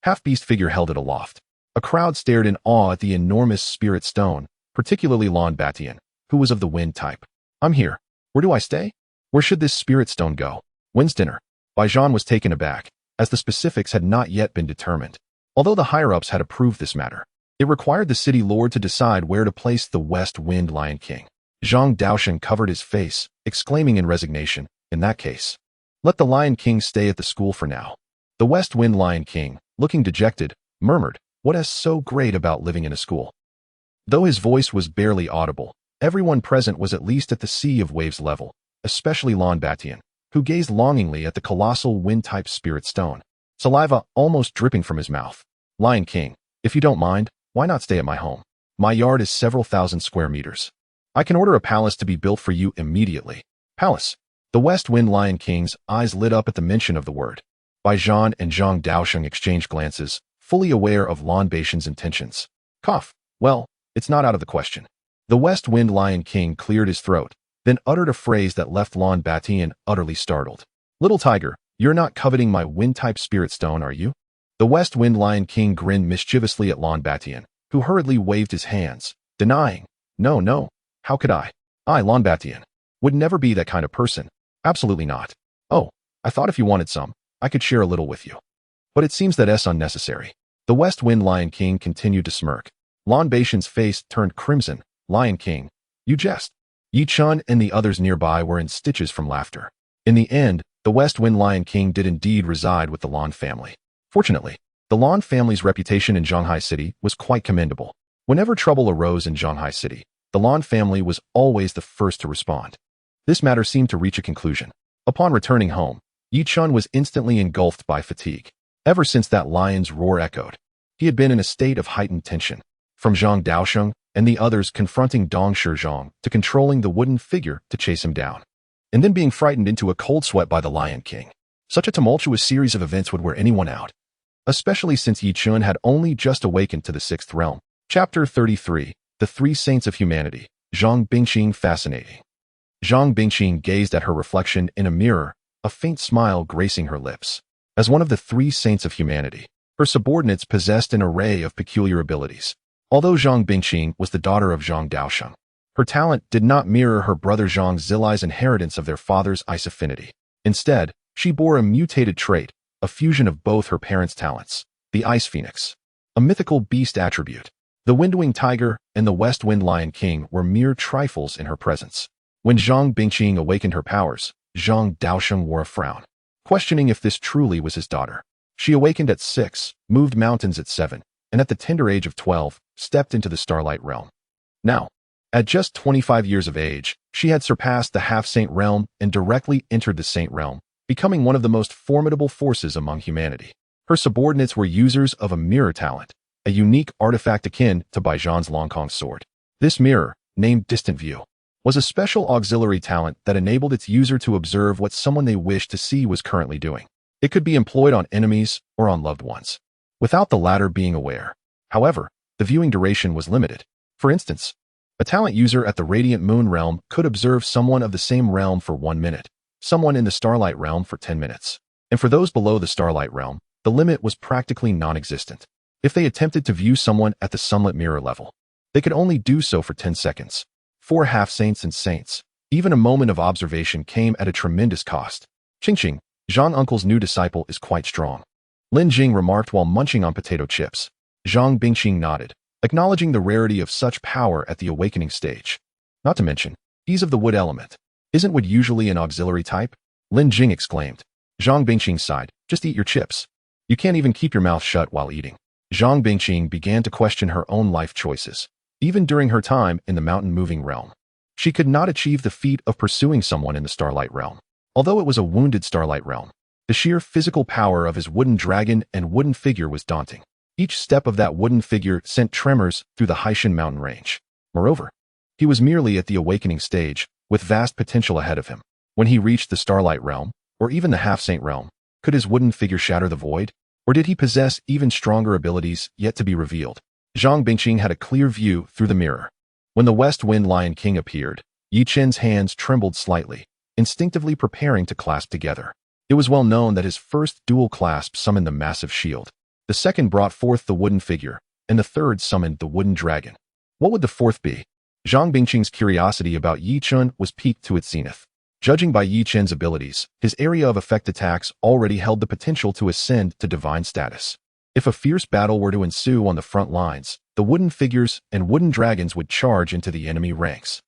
Speaker 1: half-beast figure held it aloft. A crowd stared in awe at the enormous spirit stone, particularly Lan Batian, who was of the wind type. "I'm here. Where do I stay? Where should this spirit stone go? When's dinner?" Baijian was taken aback, as the specifics had not yet been determined. Although the higher-ups had approved this matter, it required the city lord to decide where to place the West Wind Lion King. Zhang Daoshan covered his face, exclaiming in resignation, "In that case, let the Lion King stay at the school for now." The West Wind Lion King, looking dejected, murmured, "What is so great about living in a school?" Though his voice was barely audible, everyone present was at least at the sea of waves level, especially Lan Batian, who gazed longingly at the colossal wind-type spirit stone, saliva almost dripping from his mouth. "Lion King, if you don't mind, why not stay at my home? My yard is several thousand square meters. I can order a palace to be built for you immediately." Palace. The West Wind Lion King's eyes lit up at the mention of the word. Baijian and Zhang Daosheng exchanged glances, fully aware of Lan Beixian's intentions. Cough. "Well, it's not out of the question." The West Wind Lion King cleared his throat, then uttered a phrase that left Lan Batian utterly startled. "Little tiger, you're not coveting my wind-type spirit stone, are you?" The West Wind Lion King grinned mischievously at Lan Batian, who hurriedly waved his hands, denying, No, how could I? I, Lan Batian, would never be that kind of person. Absolutely not. Oh, I thought if you wanted some, I could share a little with you. But it seems that's unnecessary." The West Wind Lion King continued to smirk. Lan Beixian's face turned crimson. "Lion King, you jest." Yi Chun and the others nearby were in stitches from laughter. In the end, the West Wind Lion King did indeed reside with the Lan family. Fortunately, the Lan family's reputation in Shanghai City was quite commendable. Whenever trouble arose in Shanghai City, the Lan family was always the first to respond. This matter seemed to reach a conclusion. Upon returning home, Yi Chun was instantly engulfed by fatigue. Ever since that lion's roar echoed, he had been in a state of heightened tension. From Zhang Daosheng and the others confronting Dong Shizhong to controlling the wooden figure to chase him down, and then being frightened into a cold sweat by the Lion King. Such a tumultuous series of events would wear anyone out, especially since Yi Chun had only just awakened to the sixth realm. Chapter 33, The Three Saints of Humanity. Zhang Bingqing fascinating. Zhang Bingqing gazed at her reflection in a mirror, a faint smile gracing her lips. As one of the three saints of humanity, her subordinates possessed an array of peculiar abilities. Although Zhang Bingqing was the daughter of Zhang Daosheng, her talent did not mirror her brother Zhang Zilai's inheritance of their father's ice affinity. Instead, she bore a mutated trait, a fusion of both her parents' talents, the Ice Phoenix, a mythical beast attribute. The Windwing Tiger and the West Wind Lion King were mere trifles in her presence. When Zhang Bingqing awakened her powers, Zhang Daosheng wore a frown, questioning if this truly was his daughter. She awakened at 6, moved mountains at 7, and at the tender age of 12, stepped into the Starlight Realm. Now, at just 25 years of age, she had surpassed the half-saint realm and directly entered the saint realm, becoming one of the most formidable forces among humanity. Her subordinates were users of a mirror talent, a unique artifact akin to Baijian's Longkong sword. This mirror, named Distant View, was a special auxiliary talent that enabled its user to observe what someone they wished to see was currently doing. It could be employed on enemies or on loved ones, without the latter being aware. However, the viewing duration was limited. For instance, a talent user at the Radiant Moon realm could observe someone of the same realm for 1 minute. someone in the Starlight Realm for 10 minutes. And for those below the Starlight Realm, the limit was practically non-existent. If they attempted to view someone at the sunlit mirror level, they could only do so for 10 seconds. 4 half-saints and saints. Even a moment of observation came at a tremendous cost. Qingqing, Zhang Uncle's new disciple, is quite strong, Lin Jing remarked while munching on potato chips. Zhang Bingqing nodded, acknowledging the rarity of such power at the awakening stage. Not to mention, he's of the wood element. Isn't wood usually an auxiliary type? Lin Jing exclaimed. Zhang Bingqing sighed. Just eat your chips. You can't even keep your mouth shut while eating. Zhang Bingqing began to question her own life choices. Even during her time in the mountain-moving realm, she could not achieve the feat of pursuing someone in the Starlight Realm. Although it was a wounded Starlight Realm, the sheer physical power of his wooden dragon and wooden figure was daunting. Each step of that wooden figure sent tremors through the Haishan mountain range. Moreover, he was merely at the awakening stage, with vast potential ahead of him. When he reached the Starlight Realm, or even the Half-Saint Realm, could his wooden figure shatter the void? Or did he possess even stronger abilities yet to be revealed? Zhang Bingqing had a clear view through the mirror. When the West Wind Lion King appeared, Yi Chen's hands trembled slightly, instinctively preparing to clasp together. It was well known that his first dual clasp summoned the massive shield. The second brought forth the wooden figure, and the third summoned the wooden dragon. What would the fourth be? Zhang Bingqing's curiosity about Yi Chen was piqued to its zenith. Judging by Yi Chen's abilities, his area of effect attacks already held the potential to ascend to divine status. If a fierce battle were to ensue on the front lines, the wooden figures and wooden dragons would charge into the enemy ranks.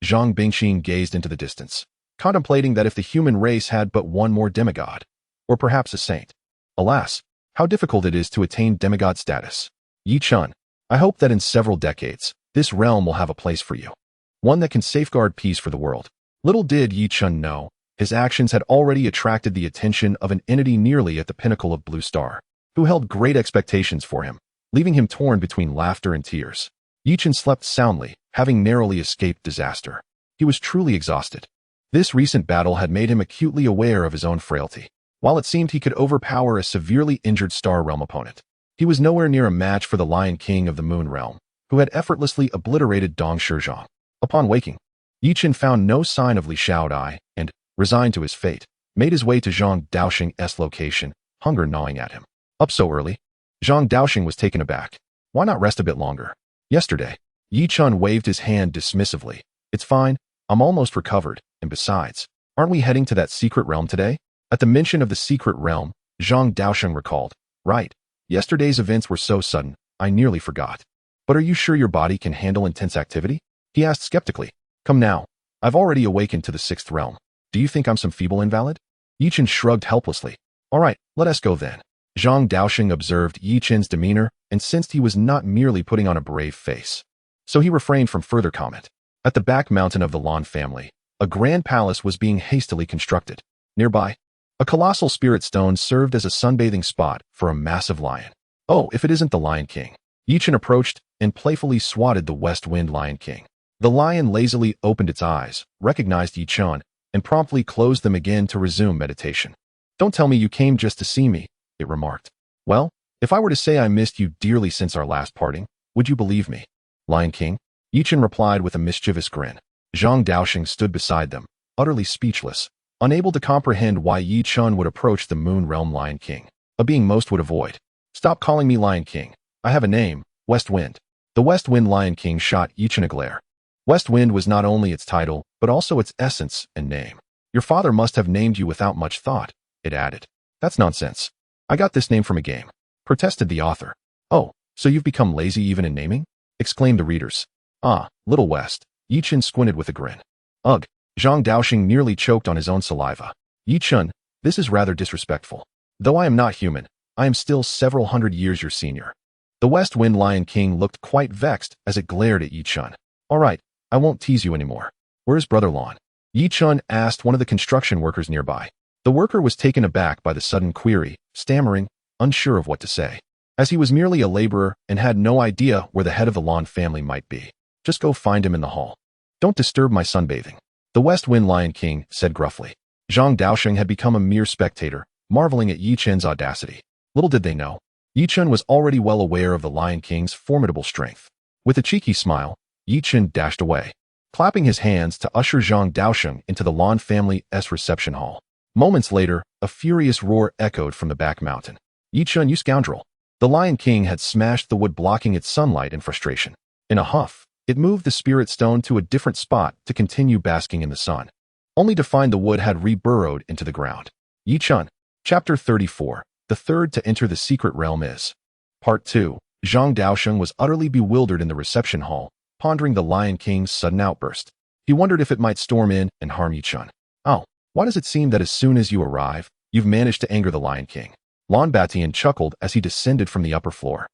Speaker 1: Zhang Bingqing gazed into the distance, contemplating that if the human race had but one more demigod, or perhaps a saint. Alas, how difficult it is to attain demigod status. Yi Chen, I hope that in several decades, this realm will have a place for you. One that can safeguard peace for the world. Little did Yi Chen know, his actions had already attracted the attention of an entity nearly at the pinnacle of Blue Star, who held great expectations for him, leaving him torn between laughter and tears. Yi Chen slept soundly, having narrowly escaped disaster. He was truly exhausted. This recent battle had made him acutely aware of his own frailty. While it seemed he could overpower a severely injured Star Realm opponent, he was nowhere near a match for the Lion King of the Moon Realm, who had effortlessly obliterated Dong Shizhong. Upon waking, Yi Chen found no sign of Li Shaodai and, resigned to his fate, made his way to Zhang Daoxing's location, hunger gnawing at him. Up so early? Zhang Daoxing was taken aback. Why not rest a bit longer? Yesterday, Yi Chen waved his hand dismissively. It's fine, I'm almost recovered, and besides, aren't we heading to that secret realm today? At the mention of the secret realm, Zhang Daoxing recalled. Right, yesterday's events were so sudden, I nearly forgot. But are you sure your body can handle intense activity? He asked skeptically. Come now, I've already awakened to the sixth realm. Do you think I'm some feeble invalid? Yi Chen shrugged helplessly. All right, let us go then. Zhang Daoxing observed Yi Chen's demeanor and sensed he was not merely putting on a brave face. So he refrained from further comment. At the back mountain of the Lan family, a grand palace was being hastily constructed. Nearby, a colossal spirit stone served as a sunbathing spot for a massive lion. Oh, if it isn't the Lion King. Yi Chen approached and playfully swatted the West Wind Lion King. The lion lazily opened its eyes, recognized Yi Chen, and promptly closed them again to resume meditation. Don't tell me you came just to see me, it remarked. Well, if I were to say I missed you dearly since our last parting, would you believe me? Lion King? Yi Chen replied with a mischievous grin. Zhang Daoxing stood beside them, utterly speechless, unable to comprehend why Yi Chen would approach the Moon Realm Lion King, a being most would avoid. Stop calling me Lion King. I have a name, West Wind. The West Wind Lion King shot Yi Chen a glare. West Wind was not only its title, but also its essence and name. Your father must have named you without much thought, it added. That's nonsense. I got this name from a game, protested the author. Oh, so you've become lazy even in naming? Exclaimed the readers. Ah, Little West. Yi Chen squinted with a grin. Ugh, Zhang Daoxing nearly choked on his own saliva. Yi Chen, this is rather disrespectful. Though I am not human, I am still several hundred years your senior. The West Wind Lion King looked quite vexed as it glared at Yi Chen. All right, I won't tease you anymore. Where's Brother Lan? Yi Chen asked one of the construction workers nearby. The worker was taken aback by the sudden query, stammering, unsure of what to say. As he was merely a laborer and had no idea where the head of the Lan family might be. Just go find him in the hall. Don't disturb my sunbathing. The West Wind Lion King said gruffly. Zhang Daoxing had become a mere spectator, marveling at Yi Chen's audacity. Little did they know, Yi Chen was already well aware of the Lion King's formidable strength. With a cheeky smile, Yi Chen dashed away. clapping his hands to usher Zhang Daosheng into the Lan family's reception hall. Moments later, a furious roar echoed from the back mountain. "Yi Chen, you scoundrel!" The Lion King had smashed the wood blocking its sunlight in frustration. In a huff, it moved the spirit stone to a different spot to continue basking in the sun, only to find the wood had re-burrowed into the ground. Yi Chen. Chapter 34. The third to enter the secret realm is. Part 2. Zhang Daosheng was utterly bewildered in the reception hall, pondering the Lion King's sudden outburst. He wondered if it might storm in and harm Yi Chen. "Oh, why does it seem that as soon as you arrive, you've managed to anger the Lion King?" Lan Batian chuckled as he descended from the upper floor,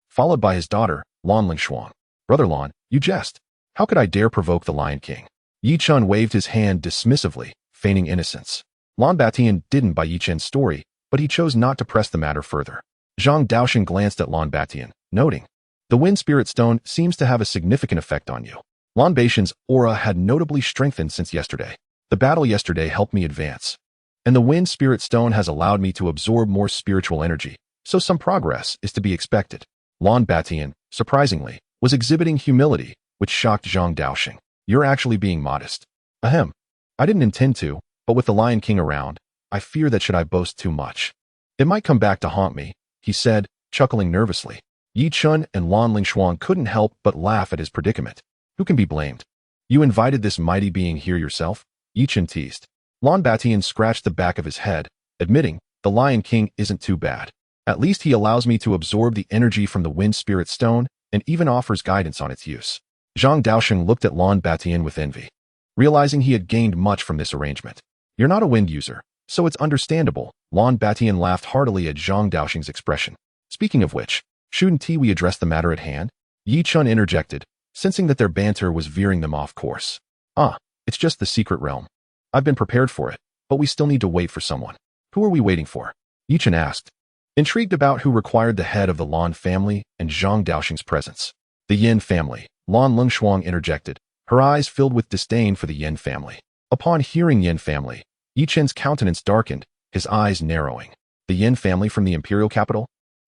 Speaker 1: followed by his daughter, Lan Lingshuang. "Brother Lan, you jest. How could I dare provoke the Lion King?" Yi Chen waved his hand dismissively, feigning innocence. Lan Batian didn't buy Yi Chen's story, but he chose not to press the matter further. Zhang Daosheng glanced at Lan Batian, noting, "The Wind Spirit Stone seems to have a significant effect on you." Lan Batian's aura had notably strengthened since yesterday. "The battle yesterday helped me advance, and the Wind Spirit Stone has allowed me to absorb more spiritual energy, so some progress is to be expected." Lan Batian, surprisingly, was exhibiting humility, which shocked Zhang Daosheng. "You're actually being modest." "Ahem. I didn't intend to, but with the Lion King around, I fear that should I boast too much, it might come back to haunt me," he said, chuckling nervously. Yi Chen and Lan Lingshuang couldn't help but laugh at his predicament. "Who can be blamed? You invited this mighty being here yourself?" Yi Chen teased. Lan Batian scratched the back of his head, admitting, "The Lion King isn't too bad. At least he allows me to absorb the energy from the Wind Spirit Stone and even offers guidance on its use." Zhang Daosheng looked at Lan Batian with envy, realizing he had gained much from this arrangement. "You're not a wind user, so it's understandable." Lan Batian laughed heartily at Zhang Daosheng's expression. "Speaking of which, shouldn't we address the matter at hand?" Yi Chen interjected, sensing that their banter was veering them off course. "Ah, it's just the secret realm. I've been prepared for it, but we still need to wait for someone." "Who are we waiting for?" Yi Chen asked, intrigued about who required the head of the Lan family and Zhang Daosheng's presence. "The Yin family," Lan Lingshuang interjected, her eyes filled with disdain for the Yin family. Upon hearing Yin family, Yi Chen's countenance darkened, his eyes narrowing. "The Yin family from the imperial capital?"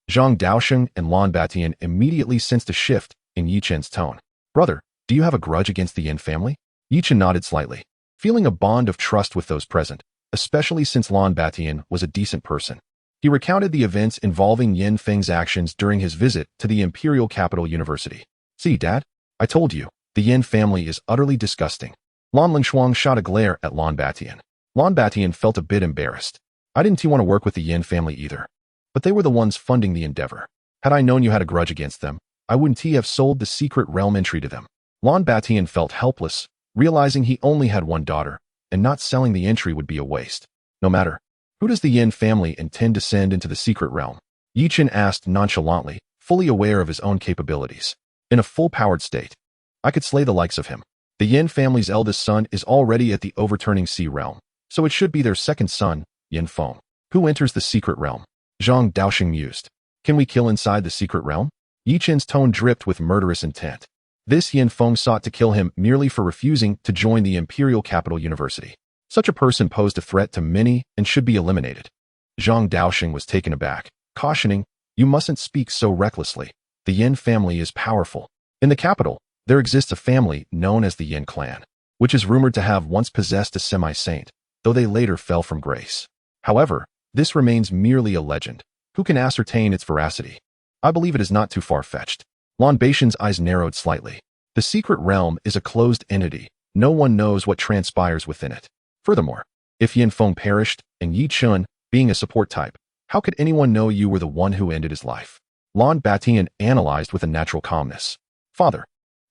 Speaker 1: Zhang Daosheng and Lan Batian immediately sensed a shift in Yi Chen's tone. "Brother, do you have a grudge against the Yin family?" Yi Chen nodded slightly, feeling a bond of trust with those present, especially since Lan Batian was a decent person. He recounted the events involving Yin Feng's actions during his visit to the imperial capital university. "See, Dad? I told you, the Yin family is utterly disgusting." Lan Lingshuang shot a glare at Lan Batian. Lan Batian felt a bit embarrassed. "I didn't want to work with the Yin family either, but they were the ones funding the endeavor. Had I known you had a grudge against them, I wouldn't have sold the secret realm entry to them." Lan Batian felt helpless, realizing he only had one daughter, and not selling the entry would be a waste. "No matter. Who does the Yin family intend to send into the secret realm?" Yi Chen asked nonchalantly, fully aware of his own capabilities. "In a full-powered state, I could slay the likes of him. The Yin family's eldest son is already at the overturning sea realm, so it should be their second son, Yin Feng, who enters the secret realm." Zhang Daosheng mused. "Can we kill inside the secret realm?" Yi Chen's tone dripped with murderous intent. This Yin Feng sought to kill him merely for refusing to join the imperial capital university. Such a person posed a threat to many and should be eliminated. Zhang Daosheng was taken aback, cautioning, "You mustn't speak so recklessly. The Yin family is powerful. In the capital, there exists a family known as the Yin clan, which is rumored to have once possessed a semi-saint, though they later fell from grace. However, this remains merely a legend. Who can ascertain its veracity? I believe it is not too far-fetched." Lan Batian's eyes narrowed slightly. The secret realm is a closed entity. No one knows what transpires within it. Furthermore, if Yin Feng perished, and Yi Chen, being a support type, how could anyone know you were the one who ended his life? Lan Batian analyzed with a natural calmness. "Father,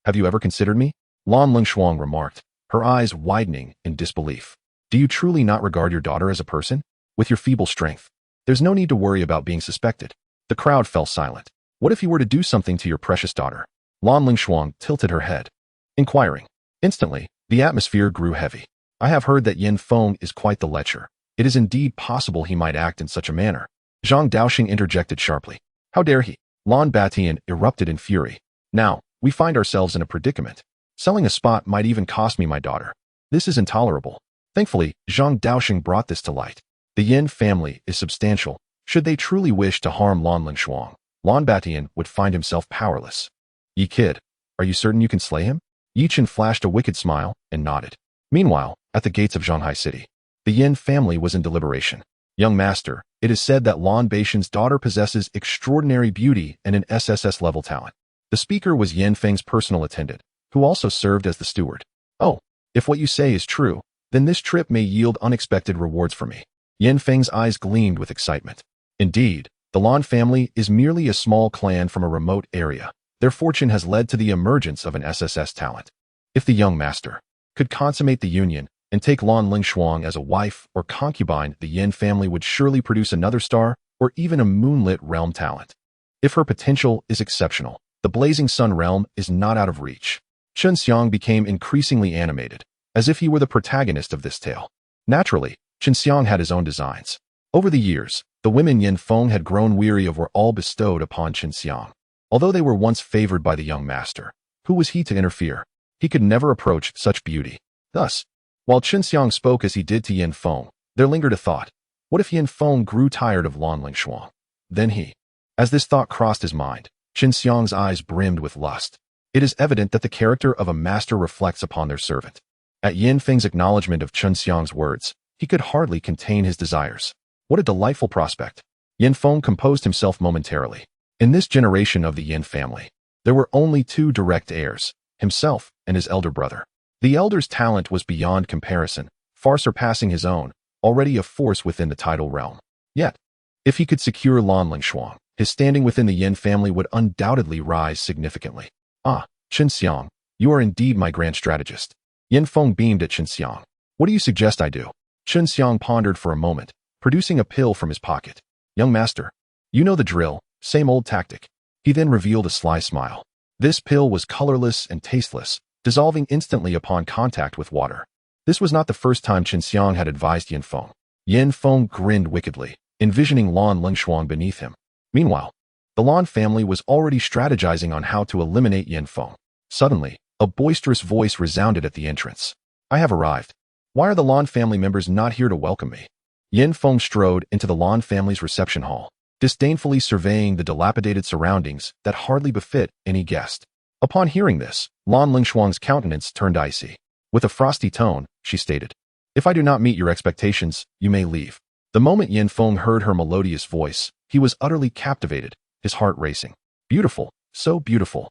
Speaker 1: have you ever considered me?" Lan Lingshuang remarked, her eyes widening in disbelief. "Do you truly not regard your daughter as a person? With your feeble strength, there's no need to worry about being suspected." The crowd fell silent. "What if you were to do something to your precious daughter?" Lan Lingshuang tilted her head, inquiring. Instantly, the atmosphere grew heavy. "I have heard that Yin Feng is quite the lecher. It is indeed possible he might act in such a manner." Zhang Daosheng interjected sharply. "How dare he?" Lan Batian erupted in fury. "Now, we find ourselves in a predicament. Selling a spot might even cost me my daughter. This is intolerable." Thankfully, Zhang Daosheng brought this to light. The Yin family is substantial. Should they truly wish to harm Lan Lingshuang, Lan Batian would find himself powerless. "Yi kid, are you certain you can slay him?" Yi Chen flashed a wicked smile and nodded. Meanwhile, at the gates of Shanghai City, the Yin family was in deliberation. Young master, it is said that Lan Beixian's daughter possesses extraordinary beauty and an SSS-level talent. The speaker was Yin Feng's personal attendant, who also served as the steward. Oh, if what you say is true, then this trip may yield unexpected rewards for me. Yin Feng's eyes gleamed with excitement. Indeed, the Lan family is merely a small clan from a remote area. Their fortune has led to the emergence of an SSS talent. If the young master could consummate the union and take Lan Lingshuang as a wife or concubine, the Yin family would surely produce another star or even a moonlit realm talent. If her potential is exceptional, the blazing sun realm is not out of reach. Chen Xiang became increasingly animated, as if he were the protagonist of this tale. Naturally, Chen Xiang had his own designs. Over the years, the women Yin Feng had grown weary of were all bestowed upon Chen Xiang. Although they were once favored by the young master, who was he to interfere? He could never approach such beauty. Thus, while Chen Xiang spoke as he did to Yin Feng, there lingered a thought. What if Yin Feng grew tired of Lan Lingshuang? Then he. As this thought crossed his mind, Chen Xiang's eyes brimmed with lust. It is evident that the character of a master reflects upon their servant. At Yin Feng's acknowledgement of Chen Xiang's words, he could hardly contain his desires. What a delightful prospect. Yin Feng composed himself momentarily. In this generation of the Yin family, there were only two direct heirs, himself and his elder brother. The elder's talent was beyond comparison, far surpassing his own, already a force within the tidal realm. Yet, if he could secure Lan Lingshuang, his standing within the Yin family would undoubtedly rise significantly. Ah, Chen Xiang, you are indeed my grand strategist. Yin Feng beamed at Chen Xiang. What do you suggest I do? Chen Xiang pondered for a moment, producing a pill from his pocket. Young master, you know the drill, same old tactic. He then revealed a sly smile. This pill was colorless and tasteless, dissolving instantly upon contact with water. This was not the first time Chen Xiang had advised Yin Feng. Yin Feng grinned wickedly, envisioning Lan Lingshuang beneath him. Meanwhile, the Lan family was already strategizing on how to eliminate Yin Feng. Suddenly, a boisterous voice resounded at the entrance. I have arrived. Why are the Lan family members not here to welcome me? Yin Feng strode into the Lan family's reception hall, disdainfully surveying the dilapidated surroundings that hardly befit any guest. Upon hearing this, Lan Lingshuang's countenance turned icy. With a frosty tone, she stated, If I do not meet your expectations, you may leave. The moment Yin Feng heard her melodious voice, he was utterly captivated, his heart racing. Beautiful, so beautiful.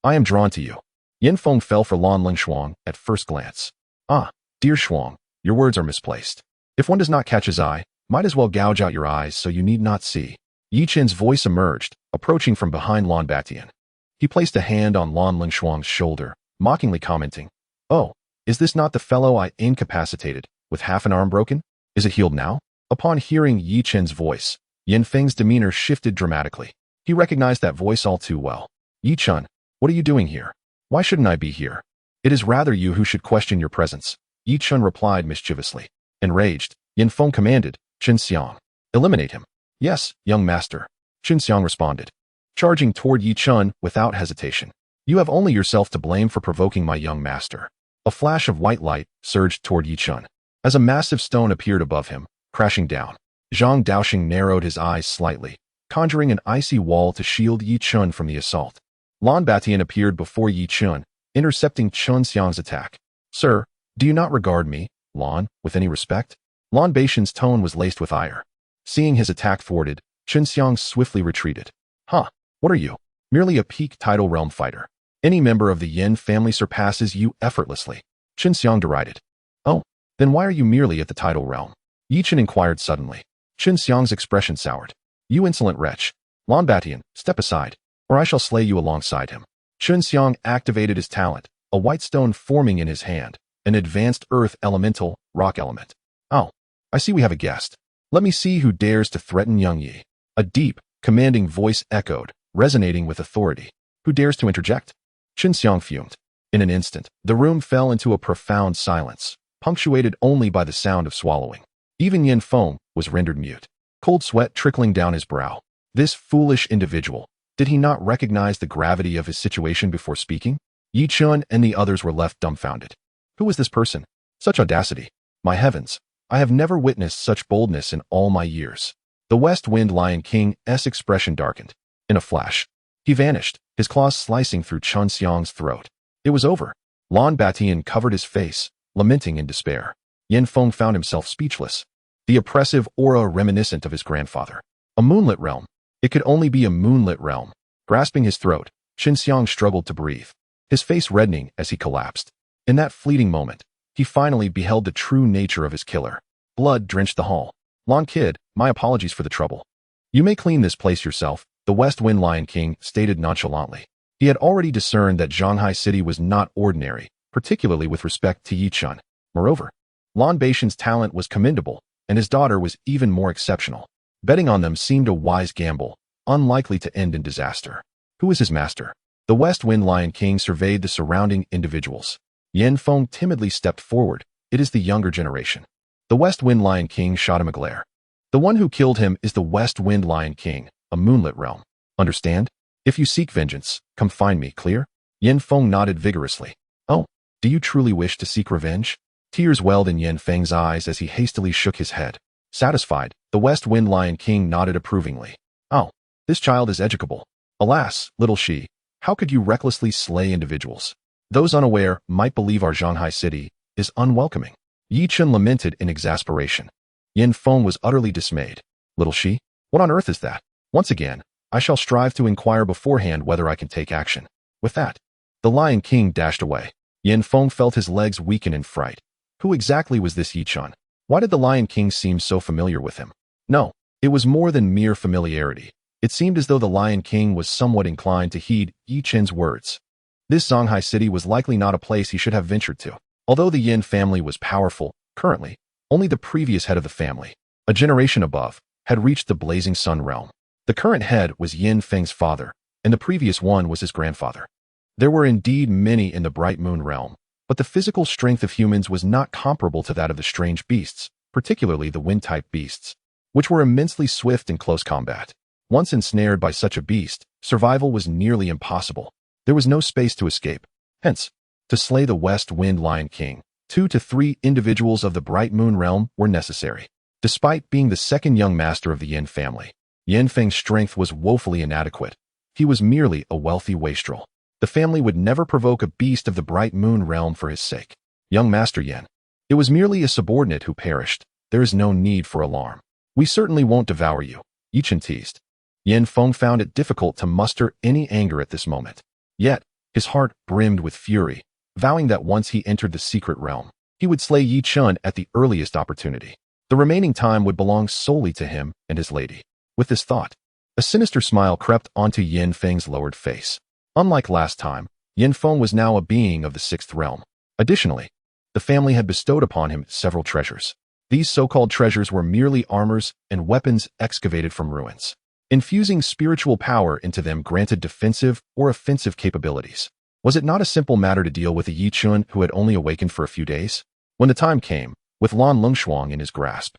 Speaker 1: I am drawn to you. Yin Feng fell for Lan Lingshuang at first glance. Ah, dear Shuang, your words are misplaced. If one does not catch his eye, might as well gouge out your eyes so you need not see. Yi Chen's voice emerged, approaching from behind Lan Batian. He placed a hand on Lan Lingshuang's shoulder, mockingly commenting, Oh, is this not the fellow I incapacitated, with half an arm broken? Is it healed now? Upon hearing Yi Chen's voice, Yin Feng's demeanor shifted dramatically. He recognized that voice all too well. Yi Chen, what are you doing here? Why shouldn't I be here? It is rather you who should question your presence. Yi Chen replied mischievously. Enraged, Yin Feng commanded, Chen Xiang, eliminate him. Yes, young master. Chen Xiang responded, charging toward Yi Chen without hesitation. You have only yourself to blame for provoking my young master. A flash of white light surged toward Yi Chen. As a massive stone appeared above him, crashing down, Zhang Daoxing narrowed his eyes slightly, conjuring an icy wall to shield Yi Chen from the assault. Lan Batian appeared before Yi Chen, intercepting Chen Xiang's attack. Sir, do you not regard me, Lan, with any respect? Lan Beixian's tone was laced with ire. Seeing his attack thwarted, Chen Xiang swiftly retreated. Huh, what are you? Merely a peak tidal realm fighter. Any member of the Yin family surpasses you effortlessly. Chen Xiang derided. Oh, then why are you merely at the tidal realm? Yi Chen inquired suddenly. Chen Xiang's expression soured. You insolent wretch. Lan Batian, step aside, or I shall slay you alongside him. Chen Xiang activated his talent, a white stone forming in his hand, an advanced earth elemental, rock element. Oh, I see we have a guest. Let me see who dares to threaten young Yi. A deep, commanding voice echoed, resonating with authority. Who dares to interject? Chen Xiang fumed. In an instant, the room fell into a profound silence, punctuated only by the sound of swallowing. Even Yin Feng was rendered mute, cold sweat trickling down his brow. This foolish individual, did he not recognize the gravity of his situation before speaking? Yi Chen and the others were left dumbfounded. Who was this person? Such audacity. My heavens, I have never witnessed such boldness in all my years. The West Wind Lion King's expression darkened. In a flash, he vanished, his claws slicing through Chen Xiang's throat. It was over. Lan Batian covered his face, lamenting in despair. Yin Feng found himself speechless. The oppressive aura reminiscent of his grandfather. A moonlit realm. It could only be a moonlit realm. Grasping his throat, Qin Xiang struggled to breathe, his face reddening as he collapsed. In that fleeting moment, he finally beheld the true nature of his killer. Blood drenched the hall. Lan Kid, my apologies for the trouble. You may clean this place yourself, the West Wind Lion King stated nonchalantly. He had already discerned that Zhanghai City was not ordinary, particularly with respect to Yi Chun. Moreover, Lan Baishan's talent was commendable, and his daughter was even more exceptional. Betting on them seemed a wise gamble, unlikely to end in disaster. Who is his master? The West Wind Lion King surveyed the surrounding individuals. Yin Feng timidly stepped forward. It is the younger generation. The West Wind Lion King shot him a glare. The one who killed him is the West Wind Lion King, a moonlit realm. Understand? If you seek vengeance, come find me, clear? Yin Feng nodded vigorously. Oh, do you truly wish to seek revenge? Tears welled in Yin Feng's eyes as he hastily shook his head. Satisfied, the West Wind Lion King nodded approvingly. Oh, this child is educable. Alas, little she, how could you recklessly slay individuals? Those unaware might believe our Zhanghai City is unwelcoming. Yi Chun lamented in exasperation. Yin Feng was utterly dismayed. Little she, what on earth is that? Once again, I shall strive to inquire beforehand whether I can take action. With that, the Lion King dashed away. Yin Feng felt his legs weaken in fright. Who exactly was this Yi Chun? Why did the Lion King seem so familiar with him? No, it was more than mere familiarity. It seemed as though the Lion King was somewhat inclined to heed Yi Chun's words. This Zhanghai City was likely not a place he should have ventured to. Although the Yin family was powerful, currently, only the previous head of the family, a generation above, had reached the Blazing Sun realm. The current head was Yin Feng's father, and the previous one was his grandfather. There were indeed many in the Bright Moon realm, but the physical strength of humans was not comparable to that of the strange beasts, particularly the wind-type beasts, which were immensely swift in close combat. Once ensnared by such a beast, survival was nearly impossible. There was no space to escape. Hence, to slay the West Wind Lion King, 2 to 3 individuals of the Bright Moon realm were necessary. Despite being the second young master of the Yin family, Yin Feng's strength was woefully inadequate. He was merely a wealthy wastrel. The family would never provoke a beast of the Bright Moon realm for his sake. Young Master Yin. It was merely a subordinate who perished. There is no need for alarm. We certainly won't devour you, Yi Chun teased. Yin Feng found it difficult to muster any anger at this moment. Yet, his heart brimmed with fury, vowing that once he entered the secret realm, he would slay Yi Chun at the earliest opportunity. The remaining time would belong solely to him and his lady. With this thought, a sinister smile crept onto Yin Feng's lowered face. Unlike last time, Yin Feng was now a being of the 6th realm. Additionally, the family had bestowed upon him several treasures. These so-called treasures were merely armors and weapons excavated from ruins. Infusing spiritual power into them granted defensive or offensive capabilities. Was it not a simple matter to deal with a Yi Chun who had only awakened for a few days? When the time came, with Lan Lungshuang in his grasp,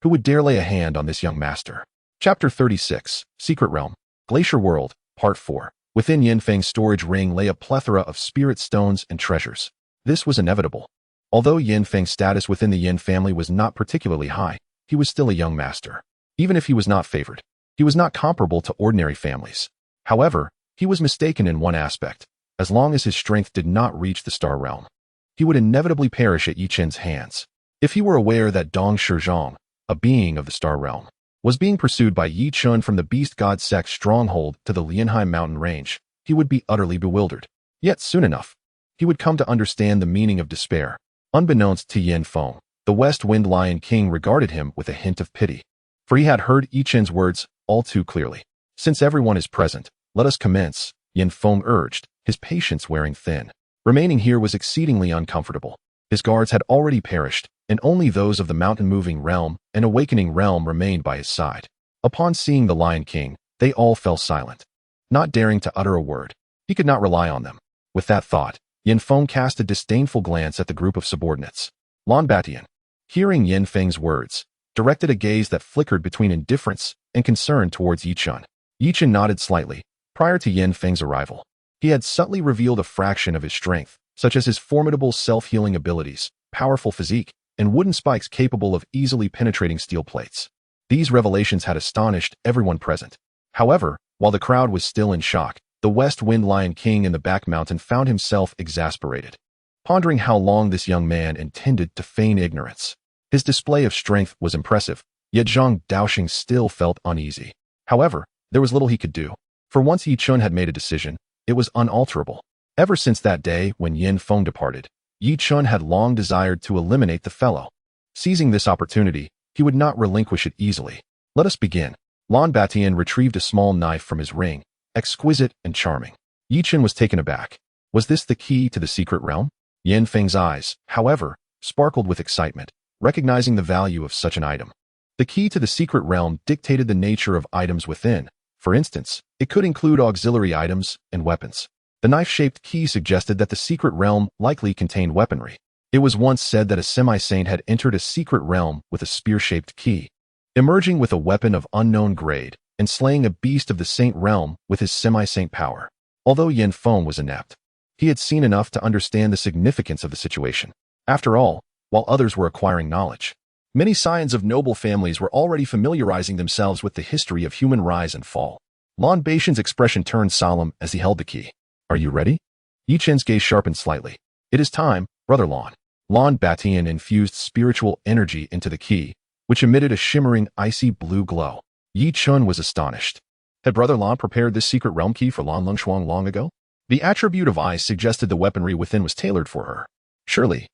Speaker 1: who would dare lay a hand on this young master? Chapter 36, Secret Realm, Glacier World, Part 4. Within Yin Feng's storage ring lay a plethora of spirit stones and treasures. This was inevitable. Although Yin Feng's status within the Yin family was not particularly high, he was still a young master. Even if he was not favored, he was not comparable to ordinary families. However, he was mistaken in one aspect. As long as his strength did not reach the Star Realm, he would inevitably perish at Yi Chen's hands. If he were aware that Dong Shizhong, a being of the Star Realm, was being pursued by Yi Chun from the Beast God Sect's stronghold to the Lianhai mountain range, he would be utterly bewildered. Yet soon enough, he would come to understand the meaning of despair. Unbeknownst to Yin Feng, the West Wind Lion King regarded him with a hint of pity, for he had heard Yi Chen's words all too clearly. Since everyone is present, let us commence, Yin Feng urged, his patience wearing thin. Remaining here was exceedingly uncomfortable. His guards had already perished, and only those of the mountain-moving realm and awakening realm remained by his side. Upon seeing the Lion King, they all fell silent, not daring to utter a word. He could not rely on them. With that thought, Yin Feng cast a disdainful glance at the group of subordinates. Lan Batian, hearing Yin Feng's words, directed a gaze that flickered between indifference and concern towards Yi Chun. Yi Chun nodded slightly. Prior to Yin Feng's arrival, he had subtly revealed a fraction of his strength, such as his formidable self-healing abilities, powerful physique, and wooden spikes capable of easily penetrating steel plates. These revelations had astonished everyone present. However, while the crowd was still in shock, The West Wind Lion King in the back mountain found himself exasperated, pondering how long this young man intended to feign ignorance. His display of strength was impressive, yet Zhang Daoxing still felt uneasy. However, there was little he could do. For once Yi Chun had made a decision, it was unalterable. Ever since that day when Yin Feng departed, Yi Chun had long desired to eliminate the fellow. Seizing this opportunity, he would not relinquish it easily. Let us begin. Lan Batian retrieved a small knife from his ring, exquisite and charming. Yi Chun was taken aback. Was this the key to the secret realm? Yin Feng's eyes, however, sparkled with excitement, recognizing the value of such an item. The key to the secret realm dictated the nature of items within. For instance, it could include auxiliary items and weapons. The knife-shaped key suggested that the secret realm likely contained weaponry. It was once said that a semi-saint had entered a secret realm with a spear-shaped key, emerging with a weapon of unknown grade and slaying a beast of the saint realm with his semi-saint power. Although Yin Feng was inept, he had seen enough to understand the significance of the situation. After all, while others were acquiring knowledge, many scions of noble families were already familiarizing themselves with the history of human rise and fall. Lan Batian's expression turned solemn as he held the key. Are you ready? Yi Chen's gaze sharpened slightly. It is time, Brother Lan. Lan Batian infused spiritual energy into the key, which emitted a shimmering, icy blue glow. Yi Chun was astonished. Had Brother Lan prepared this secret realm key for Lan Lungshuang long ago? The attribute of ice suggested the weaponry within was tailored for her. Surely,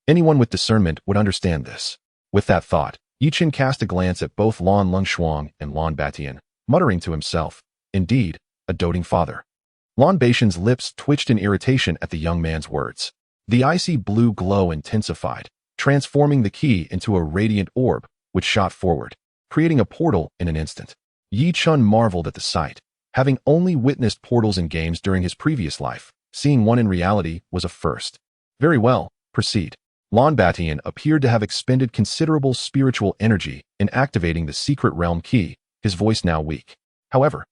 Speaker 1: anyone with discernment would understand this. With that thought, Yi Chen cast a glance at both Lan Lungshuang and Lan Batian, muttering to himself, indeed, a doting father. Lan Batian's lips twitched in irritation at the young man's words. The icy blue glow intensified, transforming the key into a radiant orb, which shot forward, creating a portal in an instant. Yi Chun marveled at the sight. Having only witnessed portals in games during his previous life, seeing one in reality was a first. Very well, proceed. Lan Batian appeared to have expended considerable spiritual energy in activating the secret realm key, his voice now weak. However,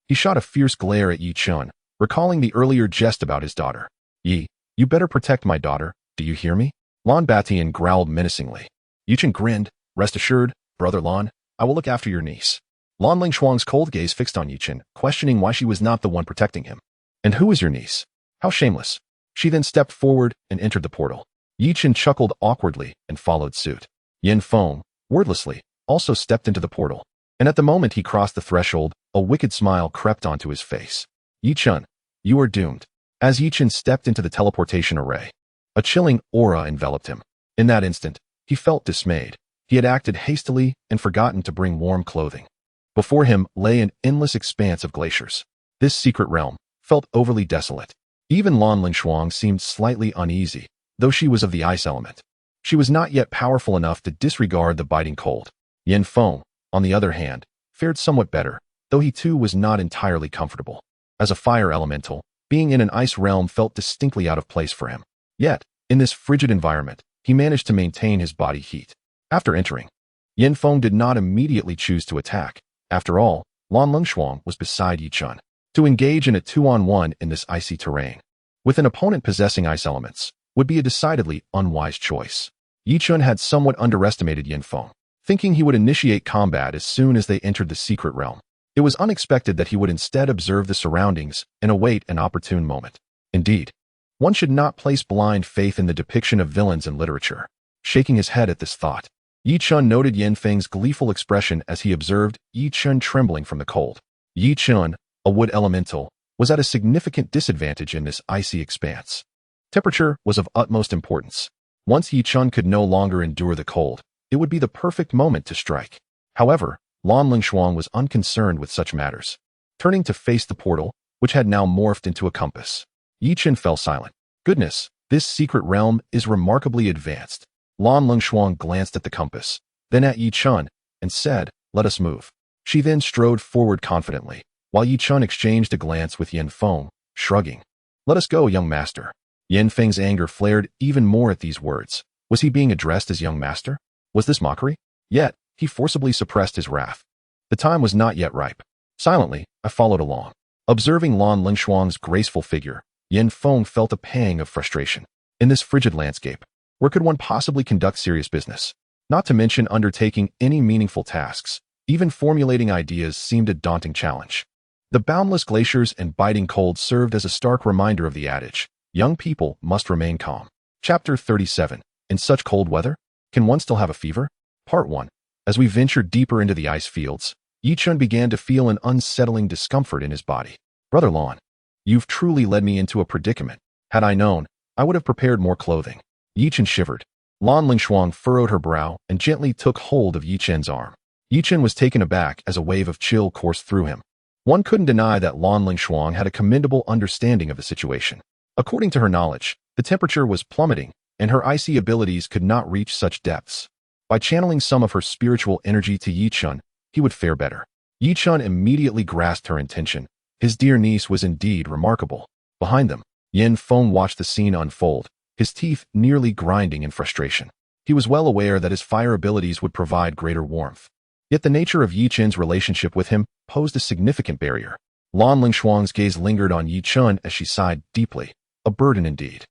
Speaker 1: he shot a fierce glare at Yi Chun, recalling the earlier jest about his daughter. Yi, you better protect my daughter, do you hear me? Lan Batian growled menacingly. Yi Chun grinned. Rest assured, Brother Lan, I will look after your niece. Lan Lingshuang's cold gaze fixed on Yi Chun, questioning why she was not the one protecting him. And who is your niece? How shameless. She then stepped forward and entered the portal. Yi Chun chuckled awkwardly and followed suit. Yin Feng, wordlessly, also stepped into the portal. And at the moment he crossed the threshold, a wicked smile crept onto his face. Yi Chun, you are doomed. As Yi Chun stepped into the teleportation array, a chilling aura enveloped him. In that instant, he felt dismayed. He had acted hastily and forgotten to bring warm clothing. Before him lay an endless expanse of glaciers. This secret realm felt overly desolate. Even Lan Lingshuang seemed slightly uneasy, though she was of the ice element. She was not yet powerful enough to disregard the biting cold. Yin Feng, on the other hand, fared somewhat better, though he too was not entirely comfortable. As a fire elemental, being in an ice realm felt distinctly out of place for him. Yet, in this frigid environment, he managed to maintain his body heat. After entering, Yin Feng did not immediately choose to attack. After all, Lan Lungshuang was beside Yi Chun. To engage in a 2-on-1 in this icy terrain, with an opponent possessing ice elements, would be a decidedly unwise choice. Yi Chun had somewhat underestimated Yin Feng, thinking he would initiate combat as soon as they entered the secret realm. It was unexpected that he would instead observe the surroundings and await an opportune moment. Indeed, one should not place blind faith in the depiction of villains in literature. Shaking his head at this thought, Yi Chun noted Yin Feng's gleeful expression as he observed Yi Chun trembling from the cold. Yi Chun, a wood elemental, was at a significant disadvantage in this icy expanse. Temperature was of utmost importance. Once Yi Chun could no longer endure the cold, it would be the perfect moment to strike. However, Lan Lingshuang was unconcerned with such matters. Turning to face the portal, which had now morphed into a compass, Yi Chun fell silent. Goodness, this secret realm is remarkably advanced. Lan Lungshuang glanced at the compass, then at Yi Chun, and said, let us move. She then strode forward confidently, while Yi Chun exchanged a glance with Yin Feng, shrugging. Let us go, young master. Yin Feng's anger flared even more at these words. Was he being addressed as young master? Was this mockery? Yet, he forcibly suppressed his wrath. The time was not yet ripe. Silently, I followed along. Observing Lan Lingshuang's graceful figure, Yin Feng felt a pang of frustration. In this frigid landscape, where could one possibly conduct serious business? Not to mention undertaking any meaningful tasks. Even formulating ideas seemed a daunting challenge. The boundless glaciers and biting cold served as a stark reminder of the adage, young people must remain calm. Chapter 37. In such cold weather? Can one still have a fever? Part 1. As we ventured deeper into the ice fields, Chen began to feel an unsettling discomfort in his body. Brother Lon, you've truly led me into a predicament. Had I known, I would have prepared more clothing. Chen shivered. Lan Lingshuang furrowed her brow and gently took hold of Chen's arm. Chen was taken aback as a wave of chill coursed through him. One couldn't deny that Lan Lingshuang had a commendable understanding of the situation. According to her knowledge, the temperature was plummeting, and her icy abilities could not reach such depths. By channeling some of her spiritual energy to Chen, he would fare better. Chen immediately grasped her intention. His dear niece was indeed remarkable. Behind them, Yin Feng watched the scene unfold, his teeth nearly grinding in frustration. He was well aware that his fire abilities would provide greater warmth. Yet the nature of Chen's relationship with him posed a significant barrier. Lan Lingshuang's gaze lingered on Chen as she sighed deeply. A burden indeed.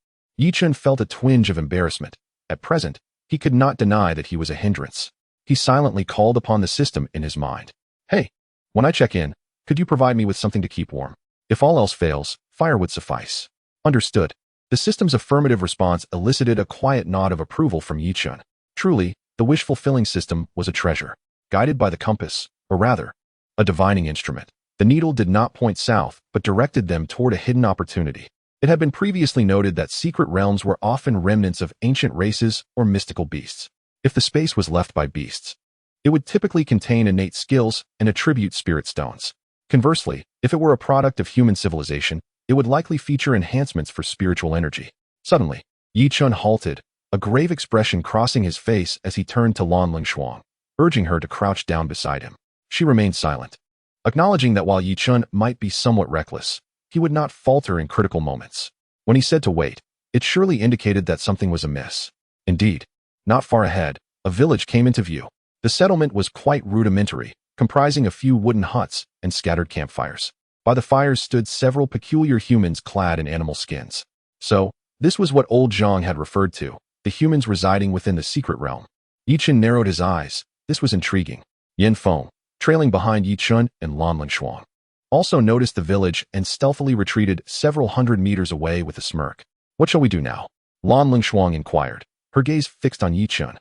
Speaker 1: Chen felt a twinge of embarrassment. At present, he could not deny that he was a hindrance. He silently called upon the system in his mind. Hey, when I check in, could you provide me with something to keep warm? If all else fails, fire would suffice. Understood. The system's affirmative response elicited a quiet nod of approval from Chen. Truly, the wish-fulfilling system was a treasure. Guided by the compass, or rather, a divining instrument, the needle did not point south, but directed them toward a hidden opportunity. It had been previously noted that secret realms were often remnants of ancient races or mystical beasts. If the space was left by beasts, it would typically contain innate skills and attribute spirit stones. Conversely, if it were a product of human civilization, it would likely feature enhancements for spiritual energy. Suddenly, Chen halted, a grave expression crossing his face as he turned to Lan Lingshuang, urging her to crouch down beside him. She remained silent, acknowledging that while Chen might be somewhat reckless, he would not falter in critical moments. When he said to wait, it surely indicated that something was amiss. Indeed, not far ahead, a village came into view. The settlement was quite rudimentary, comprising a few wooden huts and scattered campfires. By the fires stood several peculiar humans clad in animal skins. So, this was what old Zhang had referred to, the humans residing within the secret realm. Chen narrowed his eyes. This was intriguing. Yin Feng, trailing behind Chen and Lan Lingshuang, also noticed the village and stealthily retreated several hundred meters away with a smirk. What shall we do now? Lan Lingshuang inquired, her gaze fixed on Chen.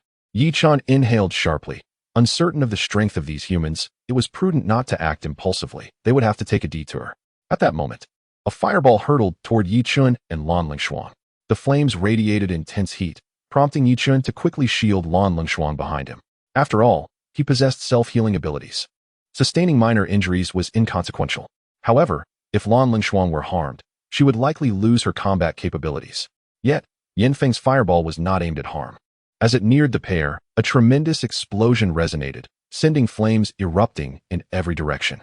Speaker 1: Chen inhaled sharply. Uncertain of the strength of these humans, it was prudent not to act impulsively. They would have to take a detour. At that moment, a fireball hurtled toward Chen and Lan Lingshuang. The flames radiated intense heat, prompting Chen to quickly shield Lan Lingshuang behind him. After all, he possessed self-healing abilities. Sustaining minor injuries was inconsequential. However, if Lan Lingshuang were harmed, she would likely lose her combat capabilities. Yet, Yin Feng's fireball was not aimed at harm. As it neared the pair, a tremendous explosion resonated, sending flames erupting in every direction.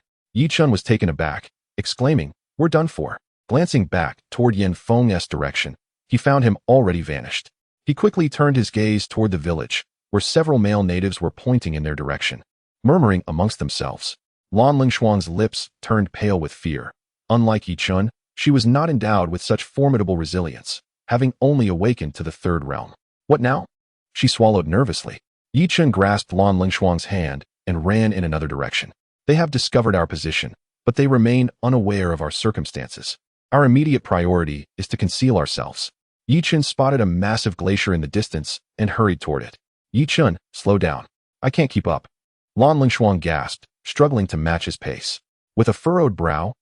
Speaker 1: Chen was taken aback, exclaiming, "We're done for." Glancing back toward Yin Feng's direction, he found him already vanished. He quickly turned his gaze toward the village, where several male natives were pointing in their direction, murmuring amongst themselves. Lan Lingshuang's lips turned pale with fear. Unlike Chen, she was not endowed with such formidable resilience, having only awakened to the third realm. What now? She swallowed nervously. Chen grasped Lan Lingshuang's hand and ran in another direction. They have discovered our position, but they remain unaware of our circumstances. Our immediate priority is to conceal ourselves. Chen spotted a massive glacier in the distance and hurried toward it. Chen, slow down. I can't keep up. Lan Lingshuang gasped, struggling to match his pace. With a furrowed brow,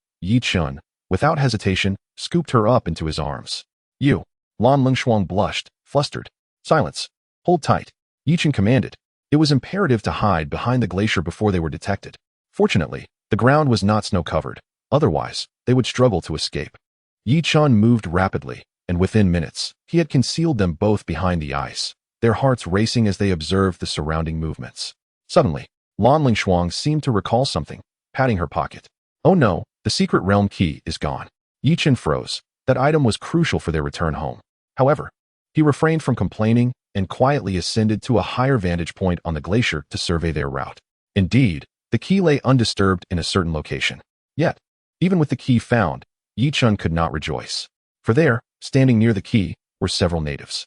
Speaker 1: Chen, without hesitation, scooped her up into his arms. You. Lan Lingshuang blushed, flustered. Silence. Hold tight. Chen commanded. It was imperative to hide behind the glacier before they were detected. Fortunately, the ground was not snow-covered. Otherwise, they would struggle to escape. Chen moved rapidly, and within minutes, he had concealed them both behind the ice, their hearts racing as they observed the surrounding movements. Suddenly, Lan Lingshuang seemed to recall something, patting her pocket. Oh no, the secret realm key is gone. Chen froze. That item was crucial for their return home. However, he refrained from complaining and quietly ascended to a higher vantage point on the glacier to survey their route. Indeed, the key lay undisturbed in a certain location. Yet, even with the key found, Chen could not rejoice. For there, standing near the key, were several natives.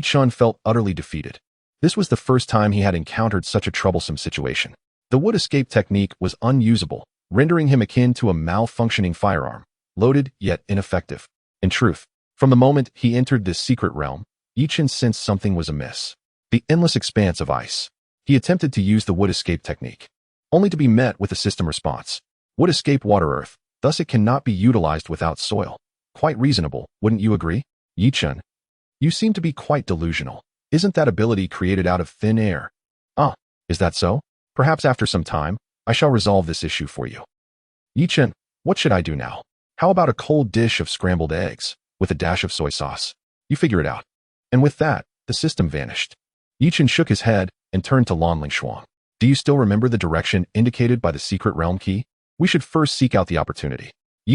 Speaker 1: Chen felt utterly defeated. This was the first time he had encountered such a troublesome situation. The wood escape technique was unusable, rendering him akin to a malfunctioning firearm, loaded yet ineffective. In truth, from the moment he entered this secret realm, Chen sensed something was amiss. The endless expanse of ice. He attempted to use the wood escape technique, only to be met with a system response. Wood escape water earth, thus it cannot be utilized without soil. Quite reasonable, wouldn't you agree? Chen, you seem to be quite delusional. Isn't that ability created out of thin air? Ah, is that so? Perhaps after some time, I shall resolve this issue for you. Chen, what should I do now? How about a cold dish of scrambled eggs, with a dash of soy sauce? You figure it out. And with that, the system vanished. Chen shook his head and turned to Lanlingshuang. Do you still remember the direction indicated by the secret realm key? We should first seek out the opportunity.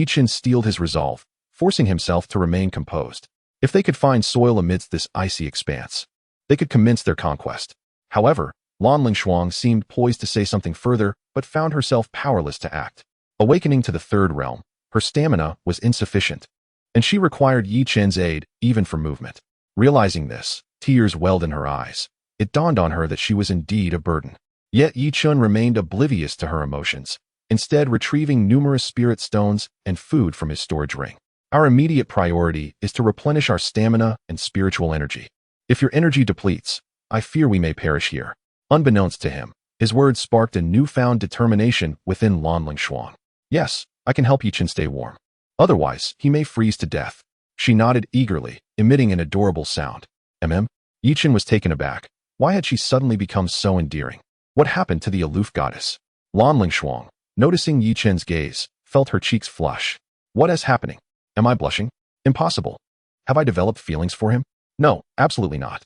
Speaker 1: Chen steeled his resolve, forcing himself to remain composed. If they could find soil amidst this icy expanse, they could commence their conquest. However, Lanlingshuang seemed poised to say something further, but found herself powerless to act. Awakening to the third realm, her stamina was insufficient, and she required Chen's aid even for movement. Realizing this, tears welled in her eyes. It dawned on her that she was indeed a burden. Yet Chen remained oblivious to her emotions, instead retrieving numerous spirit stones and food from his storage ring. Our immediate priority is to replenish our stamina and spiritual energy. If your energy depletes, I fear we may perish here. Unbeknownst to him, his words sparked a newfound determination within Lanlingshuang. Yes, I can help Chen stay warm. Otherwise, he may freeze to death. She nodded eagerly, emitting an adorable sound. Chen was taken aback. Why had she suddenly become so endearing? What happened to the aloof goddess? Lanlingshuang, noticing Chen's gaze, felt her cheeks flush. What is happening? Am I blushing? Impossible. Have I developed feelings for him? No, absolutely not.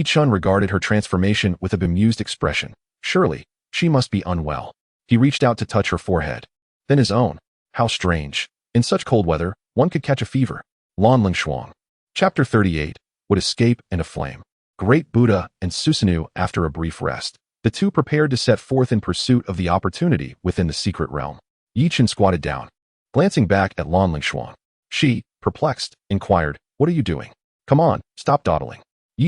Speaker 1: Chen regarded her transformation with a bemused expression. Surely, she must be unwell. He reached out to touch her forehead. Then his own. How strange. In such cold weather, one could catch a fever. Lanlingshuang. Chapter 38. Would escape and aflame. Great Buddha and Susanoo, after a brief rest, the two prepared to set forth in pursuit of the opportunity within the secret realm. Chen squatted down, glancing back at Lanlingshuang. She, perplexed, inquired, "What are you doing? Come on, stop dawdling."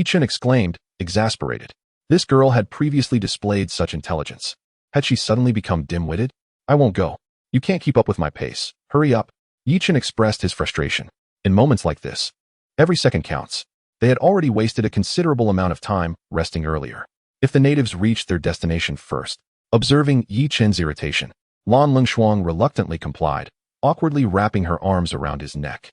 Speaker 1: Chen exclaimed, exasperated. This girl had previously displayed such intelligence. Had she suddenly become dim-witted? I won't go. You can't keep up with my pace. Hurry up. Chen expressed his frustration. In moments like this, every second counts. They had already wasted a considerable amount of time resting earlier. If the natives reached their destination first, observing Chen's irritation, Lanlingshuang reluctantly complied, awkwardly wrapping her arms around his neck.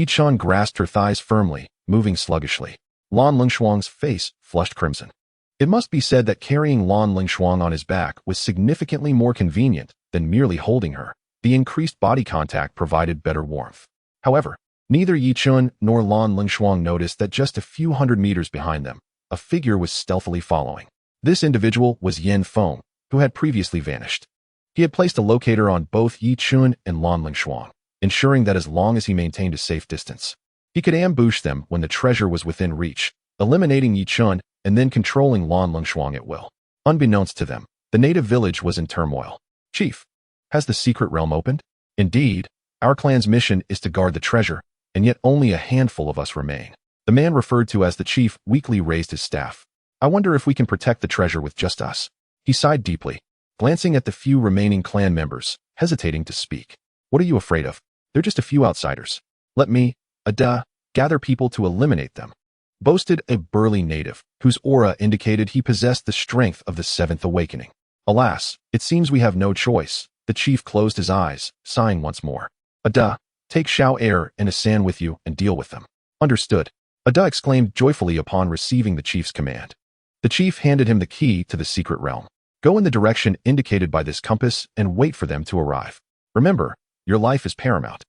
Speaker 1: Chen grasped her thighs firmly, moving sluggishly. Lanlingshuang's face flushed crimson. It must be said that carrying Lanlingshuang on his back was significantly more convenient than merely holding her. The increased body contact provided better warmth. However, neither Chen nor Lanlingshuang noticed that just a few hundred meters behind them, a figure was stealthily following. This individual was Yen Feng, who had previously vanished. He had placed a locator on both Chen and Lanlingshuang, ensuring that as long as he maintained a safe distance, he could ambush them when the treasure was within reach, eliminating Chen and then controlling Lanlingshuang at will. Unbeknownst to them, the native village was in turmoil. Chief, has the secret realm opened? Indeed, our clan's mission is to guard the treasure, and yet only a handful of us remain. The man referred to as the chief weakly raised his staff. I wonder if we can protect the treasure with just us. He sighed deeply, glancing at the few remaining clan members, hesitating to speak. What are you afraid of? They're just a few outsiders. Let me, gather people to eliminate them, boasted a burly native, whose aura indicated he possessed the strength of the seventh awakening. Alas, it seems we have no choice. The chief closed his eyes, sighing once more. Take Xiao Er and Asan with you and deal with them. Understood. Exclaimed joyfully upon receiving the chief's command. The chief handed him the key to the secret realm. Go in the direction indicated by this compass and wait for them to arrive. Remember, your life is paramount.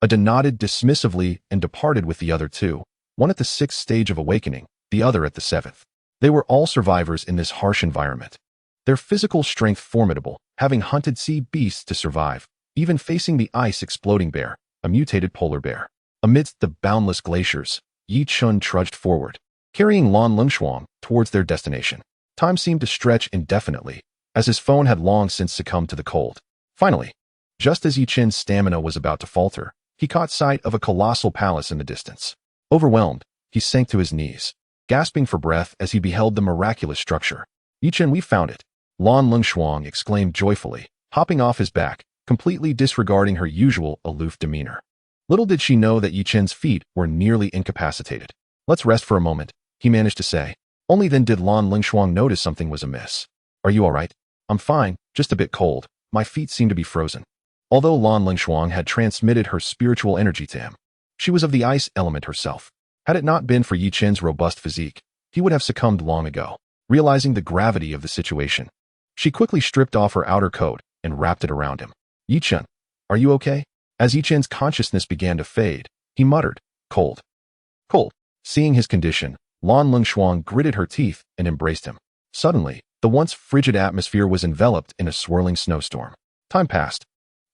Speaker 1: Nodded dismissively and departed with the other two, one at the 6th stage of awakening, the other at the 7th. They were all survivors in this harsh environment. Their physical strength formidable, having hunted sea beasts to survive, even facing the ice-exploding bear, a mutated polar bear. Amidst the boundless glaciers, Chen trudged forward, carrying Lanlingshuang towards their destination. Time seemed to stretch indefinitely, as his phone had long since succumbed to the cold. Finally, just as Chen's stamina was about to falter, he caught sight of a colossal palace in the distance. Overwhelmed, he sank to his knees, gasping for breath as he beheld the miraculous structure. Chen, we found it. Lanlingshuang exclaimed joyfully, hopping off his back, completely disregarding her usual aloof demeanor. Little did she know that Yi Chen's feet were nearly incapacitated. "Let's rest for a moment," he managed to say. Only then did Lan Lingshuang notice something was amiss. "Are you all right?" "I'm fine, just a bit cold. My feet seem to be frozen." Although Lan Lingshuang had transmitted her spiritual energy to him, she was of the ice element herself. Had it not been for Yi Chen's robust physique, he would have succumbed long ago. Realizing the gravity of the situation, she quickly stripped off her outer coat and wrapped it around him. "Yi Chen, are you okay?" As Yi Chen's consciousness began to fade, he muttered, "Cold. Cold." Seeing his condition, Lan Lingshuang gritted her teeth and embraced him. Suddenly, the once frigid atmosphere was enveloped in a swirling snowstorm. Time passed,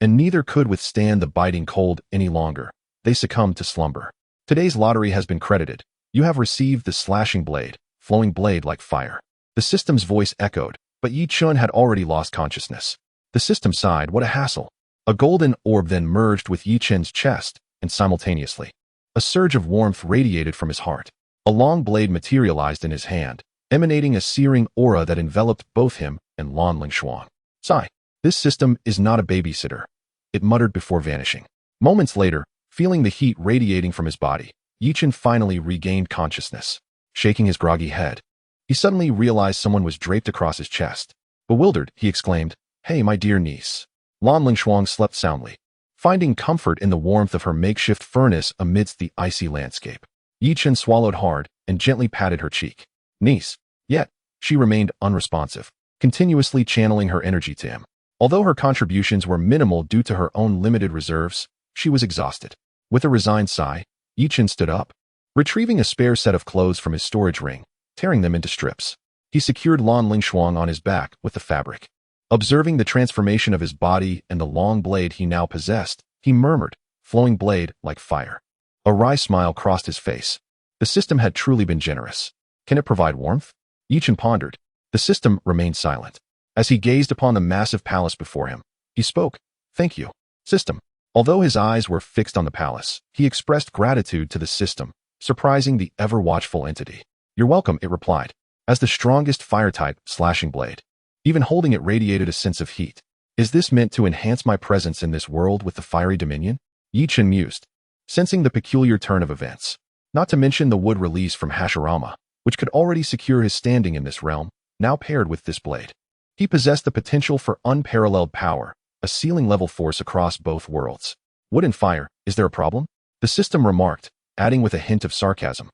Speaker 1: and neither could withstand the biting cold any longer. They succumbed to slumber. "Today's lottery has been credited. You have received the slashing blade, flowing blade like fire." The system's voice echoed, but Yi Chen had already lost consciousness. The system sighed, "What a hassle." A golden orb then merged with Yi Chen's chest, and simultaneously, a surge of warmth radiated from his heart. A long blade materialized in his hand, emanating a searing aura that enveloped both him and Lan Lingshuang. "Sigh. This system is not a babysitter," it muttered before vanishing. Moments later, feeling the heat radiating from his body, Yi Chen finally regained consciousness. Shaking his groggy head, he suddenly realized someone was draped across his chest. Bewildered, he exclaimed, "Hey, my dear niece." Lan Lingshuang slept soundly, finding comfort in the warmth of her makeshift furnace amidst the icy landscape. Yi Chen swallowed hard and gently patted her cheek. "Niece." Yet, she remained unresponsive, continuously channeling her energy to him. Although her contributions were minimal due to her own limited reserves, she was exhausted. With a resigned sigh, Yi Chen stood up, retrieving a spare set of clothes from his storage ring, tearing them into strips. He secured Lan Lingshuang on his back with the fabric. Observing the transformation of his body and the long blade he now possessed, he murmured, "Flowing blade like fire." A wry smile crossed his face. The system had truly been generous. Can it provide warmth? Yi Chen pondered. The system remained silent. As he gazed upon the massive palace before him, he spoke, "Thank you, system." Although his eyes were fixed on the palace, he expressed gratitude to the system, surprising the ever-watchful entity. "You're welcome," it replied, as the strongest fire-type slashing blade. Even holding it radiated a sense of heat. "Is this meant to enhance my presence in this world with the fiery dominion?" Yi Chen mused, sensing the peculiar turn of events. Not to mention the wood release from Hashirama, which could already secure his standing in this realm, now paired with this blade. He possessed the potential for unparalleled power, a ceiling-level force across both worlds. "Wood and fire, is there a problem?" the system remarked, adding with a hint of sarcasm.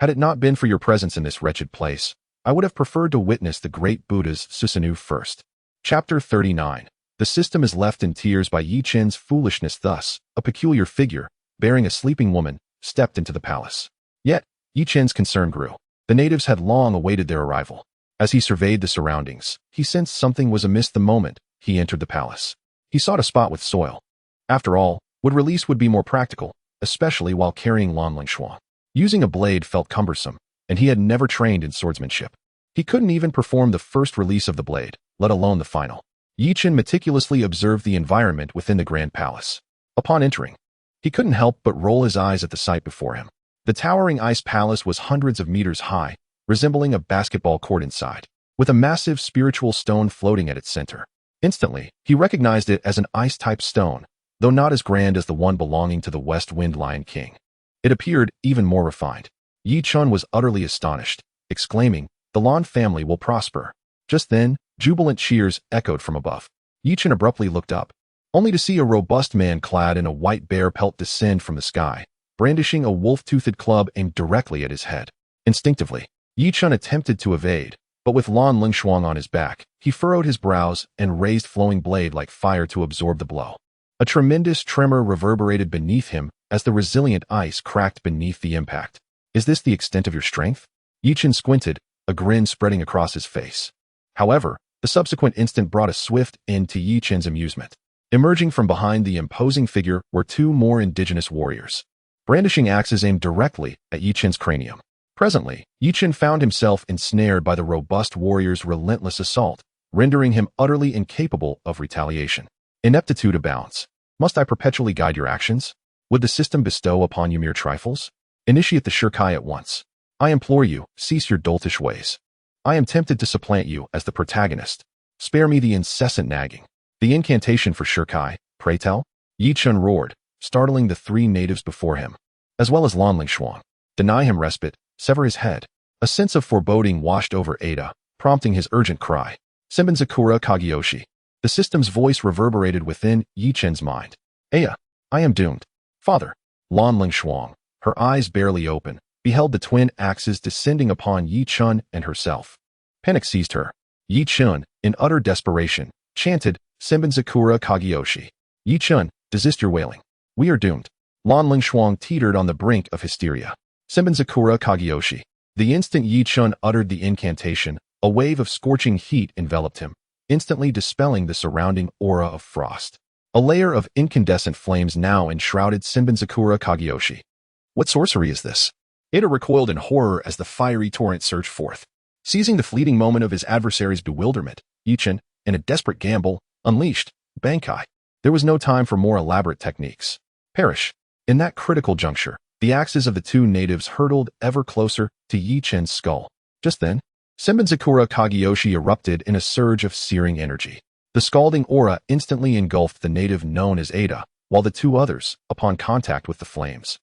Speaker 1: "Had it not been for your presence in this wretched place, I would have preferred to witness the great Buddha's Susanoo first." Chapter 39. The system is left in tears by Yi Chen's foolishness. Thus, a peculiar figure, bearing a sleeping woman, stepped into the palace. Yet, Yi Chen's concern grew. The natives had long awaited their arrival. As he surveyed the surroundings, he sensed something was amiss the moment he entered the palace. He sought a spot with soil. After all, wood release would be more practical, especially while carrying Lan Lingshuang. Using a blade felt cumbersome, and he had never trained in swordsmanship. He couldn't even perform the first release of the blade, let alone the final. Yi Chen meticulously observed the environment within the grand palace. Upon entering, he couldn't help but roll his eyes at the sight before him. The towering ice palace was hundreds of meters high, resembling a basketball court inside, with a massive spiritual stone floating at its center. Instantly, he recognized it as an ice-type stone, though not as grand as the one belonging to the West Wind Lion King. It appeared even more refined. Yi Chen was utterly astonished, exclaiming, "The Lan family will prosper." Just then, jubilant cheers echoed from above. Yi Chen abruptly looked up, only to see a robust man clad in a white bear pelt descend from the sky, brandishing a wolf-toothed club aimed directly at his head. Instinctively, Yi Chen attempted to evade, but with Lan Lingshuang on his back, he furrowed his brows and raised flowing blade like fire to absorb the blow. A tremendous tremor reverberated beneath him as the resilient ice cracked beneath the impact. "Is this the extent of your strength?" Yi Chen squinted, a grin spreading across his face. However, the subsequent instant brought a swift end to Yi Chen's amusement. Emerging from behind the imposing figure were two more indigenous warriors, brandishing axes aimed directly at Yi Chen's cranium. Presently, Yi Chen found himself ensnared by the robust warrior's relentless assault, rendering him utterly incapable of retaliation. Ineptitude abounds. Must I perpetually guide your actions? Would the system bestow upon you mere trifles? Initiate the Shirkai at once. I implore you, cease your doltish ways. I am tempted to supplant you as the protagonist. Spare me the incessant nagging. The incantation for Shirkai, Pray tell? Yi Chen roared, startling the three natives before him, as well as Lan Lingshuang. Deny him respite, sever his head. A sense of foreboding washed over Ada, prompting his urgent cry. Senbenzakura Kagyoshi. The system's voice reverberated within Yi Chen's mind. Aya, I am doomed. Father. Lan Lingshuang, her eyes barely open, beheld the twin axes descending upon Yi Chen and herself. Panic seized her. Yi Chen, in utter desperation, chanted, Senbenzakura Kagyoshi. Yi Chen, desist your wailing. We are doomed. Lan Lingshuang teetered on the brink of hysteria. Senbenzakura Kagyoshi. The instant Yi Chen uttered the incantation, a wave of scorching heat enveloped him, instantly dispelling the surrounding aura of frost. A layer of incandescent flames now enshrouded Senbenzakura Kagyoshi. What sorcery is this? Ada recoiled in horror as the fiery torrent surged forth. Seizing the fleeting moment of his adversary's bewilderment, Yi Chen, in a desperate gamble, unleashed Bankai. There was no time for more elaborate techniques. Perish. In that critical juncture, the axes of the two natives hurtled ever closer to Yi Chen's skull. Just then, Senbenzakura Kagyoshi erupted in a surge of searing energy. The scalding aura instantly engulfed the native known as Ada, while the two others, upon contact with the flames,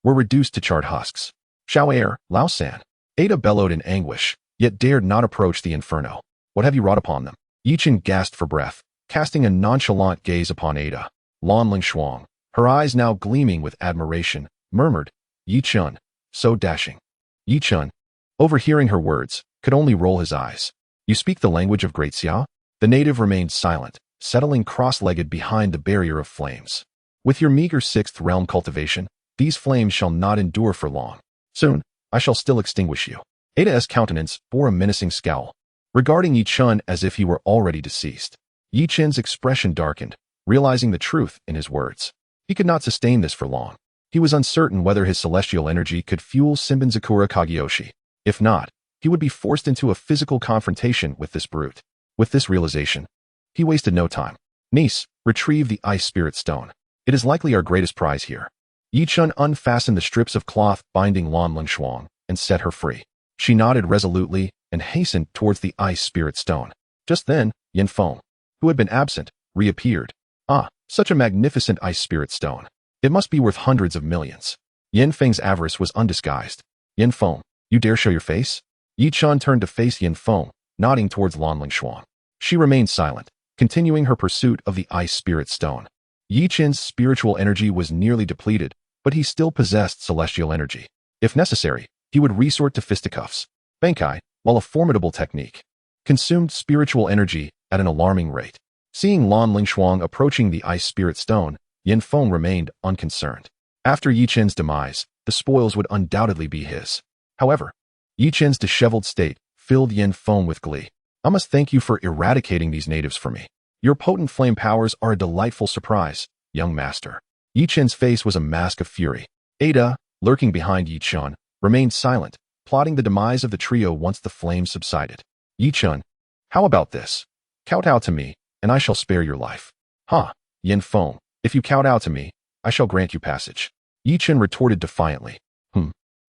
Speaker 1: were reduced to charred husks. Shao Air, Lao San. Ada bellowed in anguish, yet dared not approach the inferno. What have you wrought upon them? Yi Chen gasped for breath, casting a nonchalant gaze upon Ada. Lan Lingshuang, her eyes now gleaming with admiration, murmured, Yi Chen, so dashing. Yi Chen, overhearing her words, could only roll his eyes. You speak the language of Great Xia? The native remained silent, settling cross-legged behind the barrier of flames. With your meager sixth realm cultivation, these flames shall not endure for long. Soon, I shall still extinguish you. Ada's countenance bore a menacing scowl, regarding Yi Chen as if he were already deceased. Yi Chen's expression darkened, realizing the truth in his words. He could not sustain this for long. He was uncertain whether his celestial energy could fuel Senbenzakura Kagyoshi. If not, he would be forced into a physical confrontation with this brute. With this realization, he wasted no time. Niece, retrieve the ice spirit stone. It is likely our greatest prize here. Yi Chen unfastened the strips of cloth binding Lan Lingshuang and set her free. She nodded resolutely and hastened towards the ice spirit stone. Just then, Yin Feng, who had been absent, reappeared. Ah, such a magnificent ice spirit stone. It must be worth hundreds of millions. Yin Feng's avarice was undisguised. Yin Feng, you dare show your face? Yi Chen turned to face Yin Feng, nodding towards Lan Lingshuang. She remained silent, continuing her pursuit of the ice spirit stone. Yi Chen's spiritual energy was nearly depleted, but he still possessed celestial energy. If necessary, he would resort to fisticuffs. Bankai, while a formidable technique, consumed spiritual energy at an alarming rate. Seeing Lan Lingshuang approaching the ice spirit stone, Yin Feng remained unconcerned. After Yi Chen's demise, the spoils would undoubtedly be his. However, Yi Chen's disheveled state filled Yin Feng with glee. I must thank you for eradicating these natives for me. Your potent flame powers are a delightful surprise, young master. Yi Chen's face was a mask of fury. Ada, lurking behind Yi Chen, remained silent, plotting the demise of the trio once the flames subsided. Yi Chen, how about this? Kowtow to me, and I shall spare your life. Ha, Yin Feng, if you kowtow to me, I shall grant you passage. Yi Chen retorted defiantly.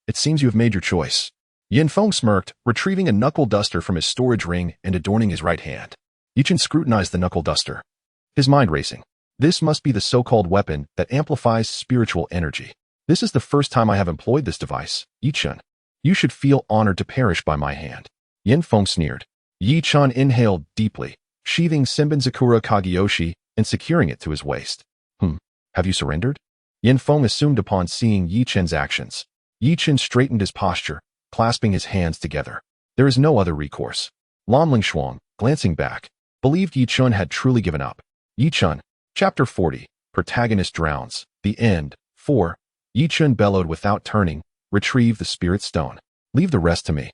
Speaker 1: It seems you have made your choice. Yin Feng smirked, retrieving a knuckle duster from his storage ring and adorning his right hand. Yi Chen scrutinized the knuckle duster, his mind racing. This must be the so-called weapon that amplifies spiritual energy. This is the first time I have employed this device, Yi Chen. You should feel honored to perish by my hand. Yin Feng sneered. Yi Chen inhaled deeply, sheathing Senbenzakura Kagyoshi and securing it to his waist. Have you surrendered? Yin Feng assumed upon seeing Yi Chen's actions. Yi Chen straightened his posture, clasping his hands together. There is no other recourse. Lan Lingshuang, glancing back, believed Yi Chen had truly given up. Yi Chen, Chapter 40, Protagonist Drowns, The End, 4. Yi Chen bellowed without turning, retrieve the spirit stone. Leave the rest to me.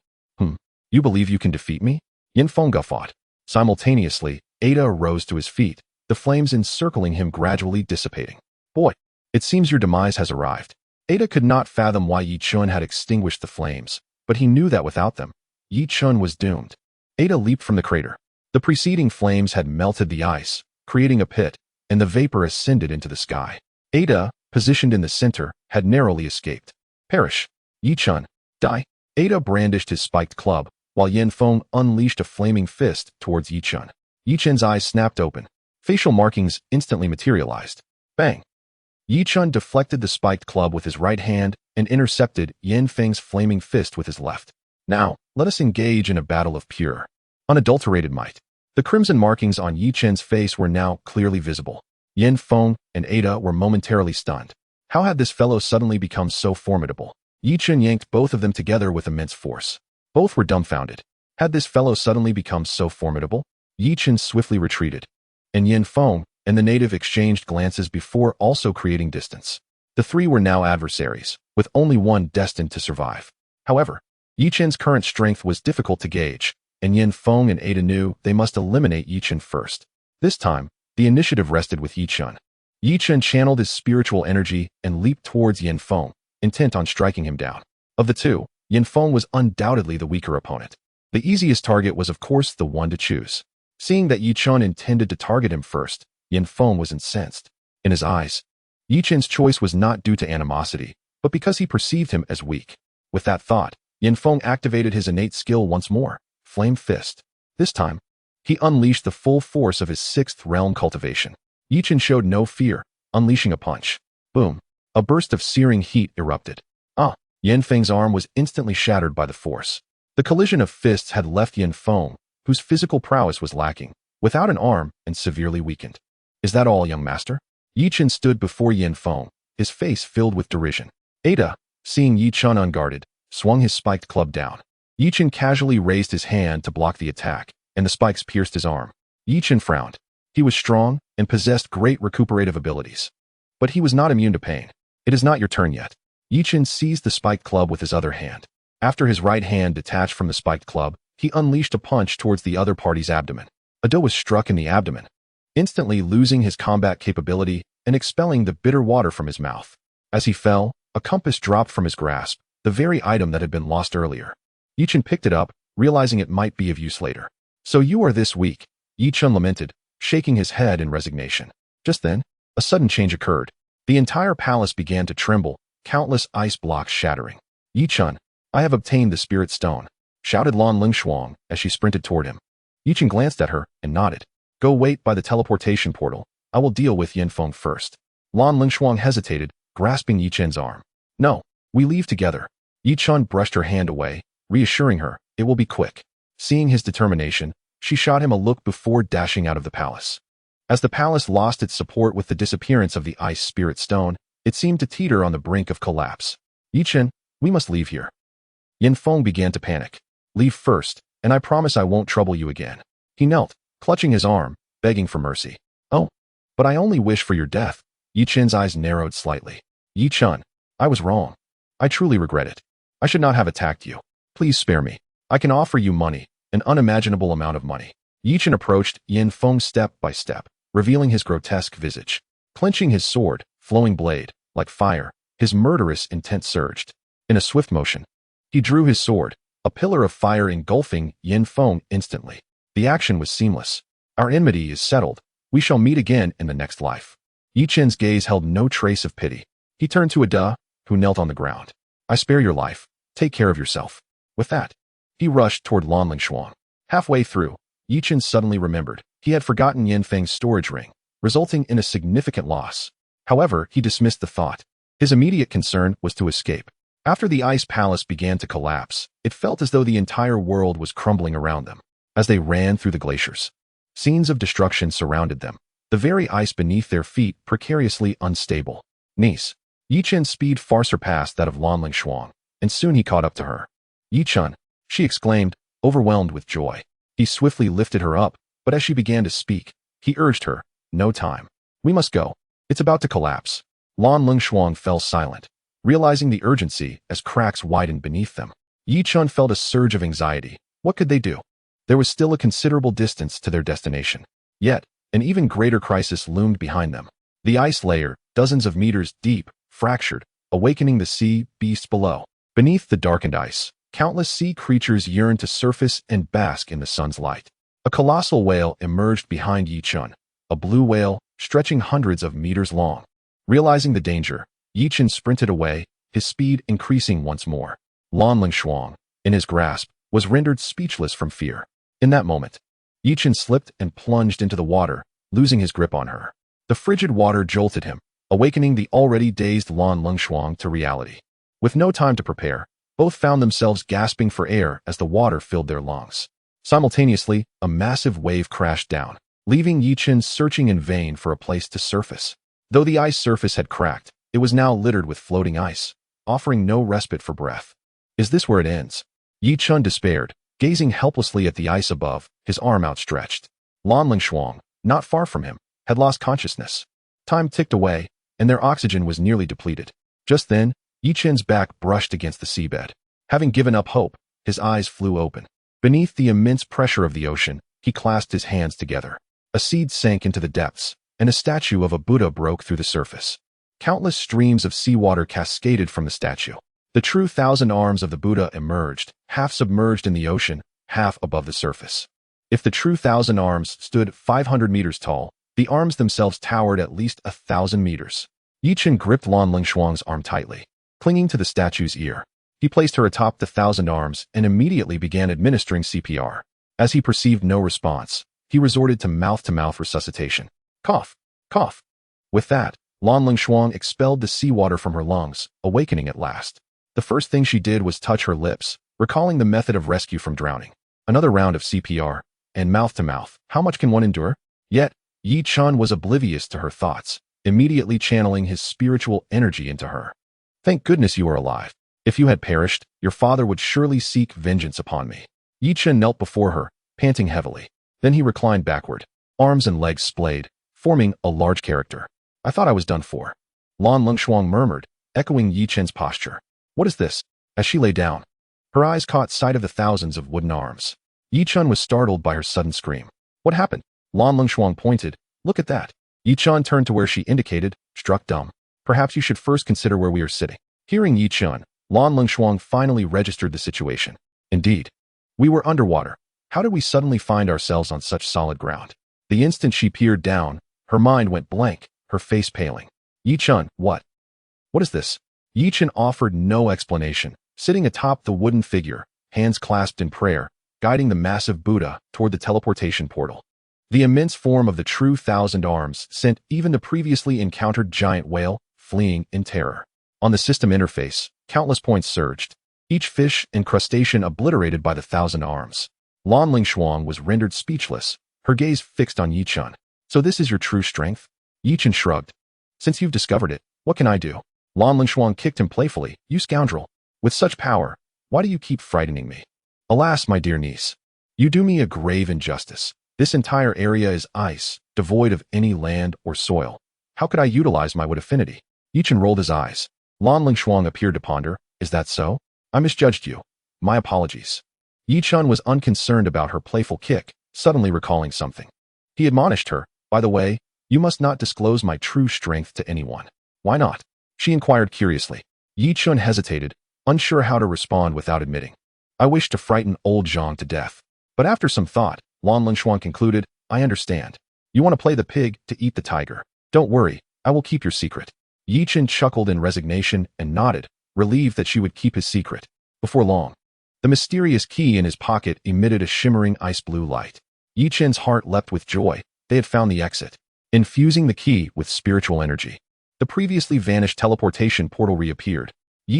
Speaker 1: You believe you can defeat me? Yin Feng guffawed. Simultaneously, Ada arose to his feet, the flames encircling him gradually dissipating. Boy, it seems your demise has arrived. Ada could not fathom why Yi Chen had extinguished the flames, but he knew that without them, Yi Chen was doomed. Ada leaped from the crater. The preceding flames had melted the ice, creating a pit, and the vapor ascended into the sky. Ada, positioned in the center, had narrowly escaped. Perish. Yi Chen, die. Ada brandished his spiked club, while Yin Feng unleashed a flaming fist towards Yi Chen. Yi Chen's eyes snapped open, Facial markings instantly materialized. Bang! Yi Chun deflected the spiked club with his right hand and intercepted Yin Feng's flaming fist with his left. Now, let us engage in a battle of pure, unadulterated might. The crimson markings on Yi Chen's face were now clearly visible. Yin Feng and Ada were momentarily stunned. How had this fellow suddenly become so formidable? Yi Chen yanked both of them together with immense force. Both were dumbfounded. Had this fellow suddenly become so formidable? Yi Chen swiftly retreated, and Yin Feng and the native exchanged glances before also creating distance. The three were now adversaries, with only one destined to survive. However, Yi Chen's current strength was difficult to gauge, and Yin Feng and Ada knew they must eliminate Yi Chen first. This time, the initiative rested with Yi Chen. Yi Chen channeled his spiritual energy and leaped towards Yin Feng, intent on striking him down. Of the two, Yin Feng was undoubtedly the weaker opponent. The easiest target was of course the one to choose. Seeing that Yi Chen intended to target him first, Yin Feng was incensed. In his eyes, Yi Chen's choice was not due to animosity, but because he perceived him as weak. With that thought, Yin Feng activated his innate skill once more, Flame Fist. This time, he unleashed the full force of his sixth realm cultivation. Yi Chen showed no fear, unleashing a punch. Boom! A burst of searing heat erupted. Yin Feng's arm was instantly shattered by the force. The collision of fists had left Yin Feng, whose physical prowess was lacking, without an arm and severely weakened. Is that all, young master? Yi Chen stood before Yin Feng, his face filled with derision. Ada, seeing Yi Chen unguarded, swung his spiked club down. Yi Chen casually raised his hand to block the attack, and the spikes pierced his arm. Yi Chen frowned. He was strong and possessed great recuperative abilities. But he was not immune to pain. It is not your turn yet. Yi Chen seized the spiked club with his other hand. After his right hand detached from the spiked club, he unleashed a punch towards the other party's abdomen. Ada was struck in the abdomen, instantly losing his combat capability and expelling the bitter water from his mouth. As he fell, a compass dropped from his grasp, the very item that had been lost earlier. Yi Chen picked it up, realizing it might be of use later. So you are this weak, Yi Chen lamented, shaking his head in resignation. Just then, a sudden change occurred. The entire palace began to tremble, countless ice blocks shattering. Yi Chen, I have obtained the spirit stone, shouted Lan Lingshuang as she sprinted toward him. Yi Chen glanced at her and nodded. Go wait by the teleportation portal. I will deal with Yin Feng first. Lan Lingshuang hesitated, grasping Yi Chen's arm. No, we leave together. Yi Chen brushed her hand away, reassuring her, it will be quick. Seeing his determination, she shot him a look before dashing out of the palace. As the palace lost its support with the disappearance of the ice spirit stone, it seemed to teeter on the brink of collapse. Yi Chen, we must leave here. Yin Feng began to panic. Leave first, and I promise I won't trouble you again. He knelt, clutching his arm, begging for mercy. Oh, but I only wish for your death. Yi Chen's eyes narrowed slightly. Yi Chen, I was wrong. I truly regret it. I should not have attacked you. Please spare me. I can offer you money, an unimaginable amount of money. Yi Chen approached Yin Feng step by step, revealing his grotesque visage. Clenching his sword, flowing blade, like fire, his murderous intent surged. In a swift motion, he drew his sword, a pillar of fire engulfing Yin Feng instantly. The action was seamless. Our enmity is settled. We shall meet again in the next life. Yi Chen's gaze held no trace of pity. He turned to Ada, who knelt on the ground. I spare your life. Take care of yourself. With that, he rushed toward Lan Lingshuang. Halfway through, Yi Chen suddenly remembered he had forgotten Yin Feng's storage ring, resulting in a significant loss. However, he dismissed the thought. His immediate concern was to escape. After the ice palace began to collapse, it felt as though the entire world was crumbling around them. As they ran through the glaciers, scenes of destruction surrounded them, the very ice beneath their feet precariously unstable. Niece. Yi Chen's speed far surpassed that of Lan Lingshuang, and soon he caught up to her. Yi Chen, she exclaimed, overwhelmed with joy. He swiftly lifted her up, but as she began to speak, he urged her, no time. We must go. It's about to collapse. Lan Lingshuang fell silent, realizing the urgency as cracks widened beneath them. Yi Chen felt a surge of anxiety. What could they do? There was still a considerable distance to their destination. Yet, an even greater crisis loomed behind them. The ice layer, dozens of meters deep, fractured, awakening the sea beasts below. Beneath the darkened ice, countless sea creatures yearned to surface and bask in the sun's light. A colossal whale emerged behind Yi Chen, a blue whale stretching hundreds of meters long. Realizing the danger, Yi Chen sprinted away, his speed increasing once more. Lan Lingshuang, in his grasp, was rendered speechless from fear. In that moment, Yi Chen slipped and plunged into the water, losing his grip on her. The frigid water jolted him, awakening the already dazed Lan Lungshuang to reality. With no time to prepare, both found themselves gasping for air as the water filled their lungs. Simultaneously, a massive wave crashed down, leaving Chen searching in vain for a place to surface. Though the ice surface had cracked, it was now littered with floating ice, offering no respite for breath. Is this where it ends? Chen despaired, gazing helplessly at the ice above, his arm outstretched. Lan Lungshuang, not far from him, had lost consciousness. Time ticked away, and their oxygen was nearly depleted. Just then, Chen's back brushed against the seabed. Having given up hope, his eyes flew open. Beneath the immense pressure of the ocean, he clasped his hands together. A seed sank into the depths, and a statue of a Buddha broke through the surface. Countless streams of seawater cascaded from the statue. The true 1,000 arms of the Buddha emerged, half submerged in the ocean, half above the surface. If the true 1,000 arms stood 500 meters tall, the arms themselves towered at least 1,000 meters. Chen gripped Lan Lungshuang's arm tightly. Clinging to the statue's ear, he placed her atop the 1,000 arms and immediately began administering CPR. As he perceived no response, he resorted to mouth-to-mouth resuscitation. Cough, cough. With that, Lan Lungshuang expelled the seawater from her lungs, awakening at last. The first thing she did was touch her lips, recalling the method of rescue from drowning. Another round of CPR, and mouth-to-mouth. How much can one endure? Yet, Chen was oblivious to her thoughts, immediately channeling his spiritual energy into her. Thank goodness you are alive. If you had perished, your father would surely seek vengeance upon me. Chen knelt before her, panting heavily. Then he reclined backward, arms and legs splayed, forming a large character. I thought I was done for. Lan Lungshuang murmured, echoing Chen's posture. What is this? As she lay down, her eyes caught sight of the thousands of wooden arms. Chen was startled by her sudden scream. What happened? Lan Lungshuang pointed. Look at that. Chen turned to where she indicated, struck dumb. Perhaps you should first consider where we are sitting. Hearing Chen, Lan Lungshuang finally registered the situation. Indeed. We were underwater. How did we suddenly find ourselves on such solid ground? The instant she peered down, her mind went blank, her face paling. Chen, what? What is this? Chen offered no explanation, sitting atop the wooden figure, hands clasped in prayer, guiding the massive Buddha toward the teleportation portal. The immense form of the true 1,000 arms sent even the previously encountered giant whale fleeing in terror. On the system interface, countless points surged, each fish and crustacean obliterated by the 1,000 arms. Lan Lungshuang was rendered speechless, her gaze fixed on Chen. So this is your true strength? Chen shrugged. Since you've discovered it, what can I do? Lan Lungshuang kicked him playfully. You scoundrel. With such power, why do you keep frightening me? Alas, my dear niece, you do me a grave injustice. This entire area is ice, devoid of any land or soil. How could I utilize my wood affinity? Chen rolled his eyes. Lan Lungshuang appeared to ponder. Is that so? I misjudged you. My apologies. Chen was unconcerned about her playful kick, suddenly recalling something. He admonished her, by the way, you must not disclose my true strength to anyone. Why not? She inquired curiously. Chen hesitated, unsure how to respond without admitting. I wish to frighten old Zhang to death. But after some thought, Lan Lungshuang concluded, I understand. You want to play the pig to eat the tiger. Don't worry, I will keep your secret. Chen chuckled in resignation and nodded, relieved that she would keep his secret. Before long, the mysterious key in his pocket emitted a shimmering ice blue light. Chen's heart leapt with joy. They had found the exit. Infusing the key with spiritual energy, the previously vanished teleportation portal reappeared.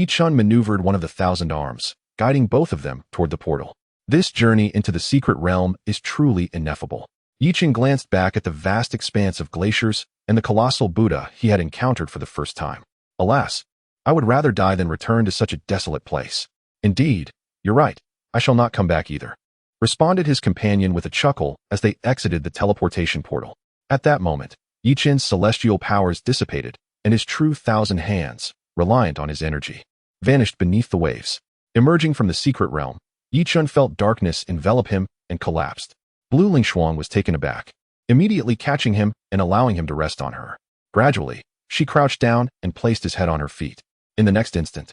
Speaker 1: Chen maneuvered one of the 1,000 arms, guiding both of them toward the portal. This journey into the secret realm is truly ineffable. Chen glanced back at the vast expanse of glaciers and the colossal Buddha he had encountered for the first time. Alas, I would rather die than return to such a desolate place. Indeed, you're right. I shall not come back either, responded his companion with a chuckle as they exited the teleportation portal. At that moment, Chen's celestial powers dissipated, and his true 1,000 hands, reliant on his energy, vanished beneath the waves. Emerging from the secret realm, Chen felt darkness envelop him and collapsed. Blue Lungshuang was taken aback, immediately catching him and allowing him to rest on her. Gradually, she crouched down and placed his head on her feet. In the next instant,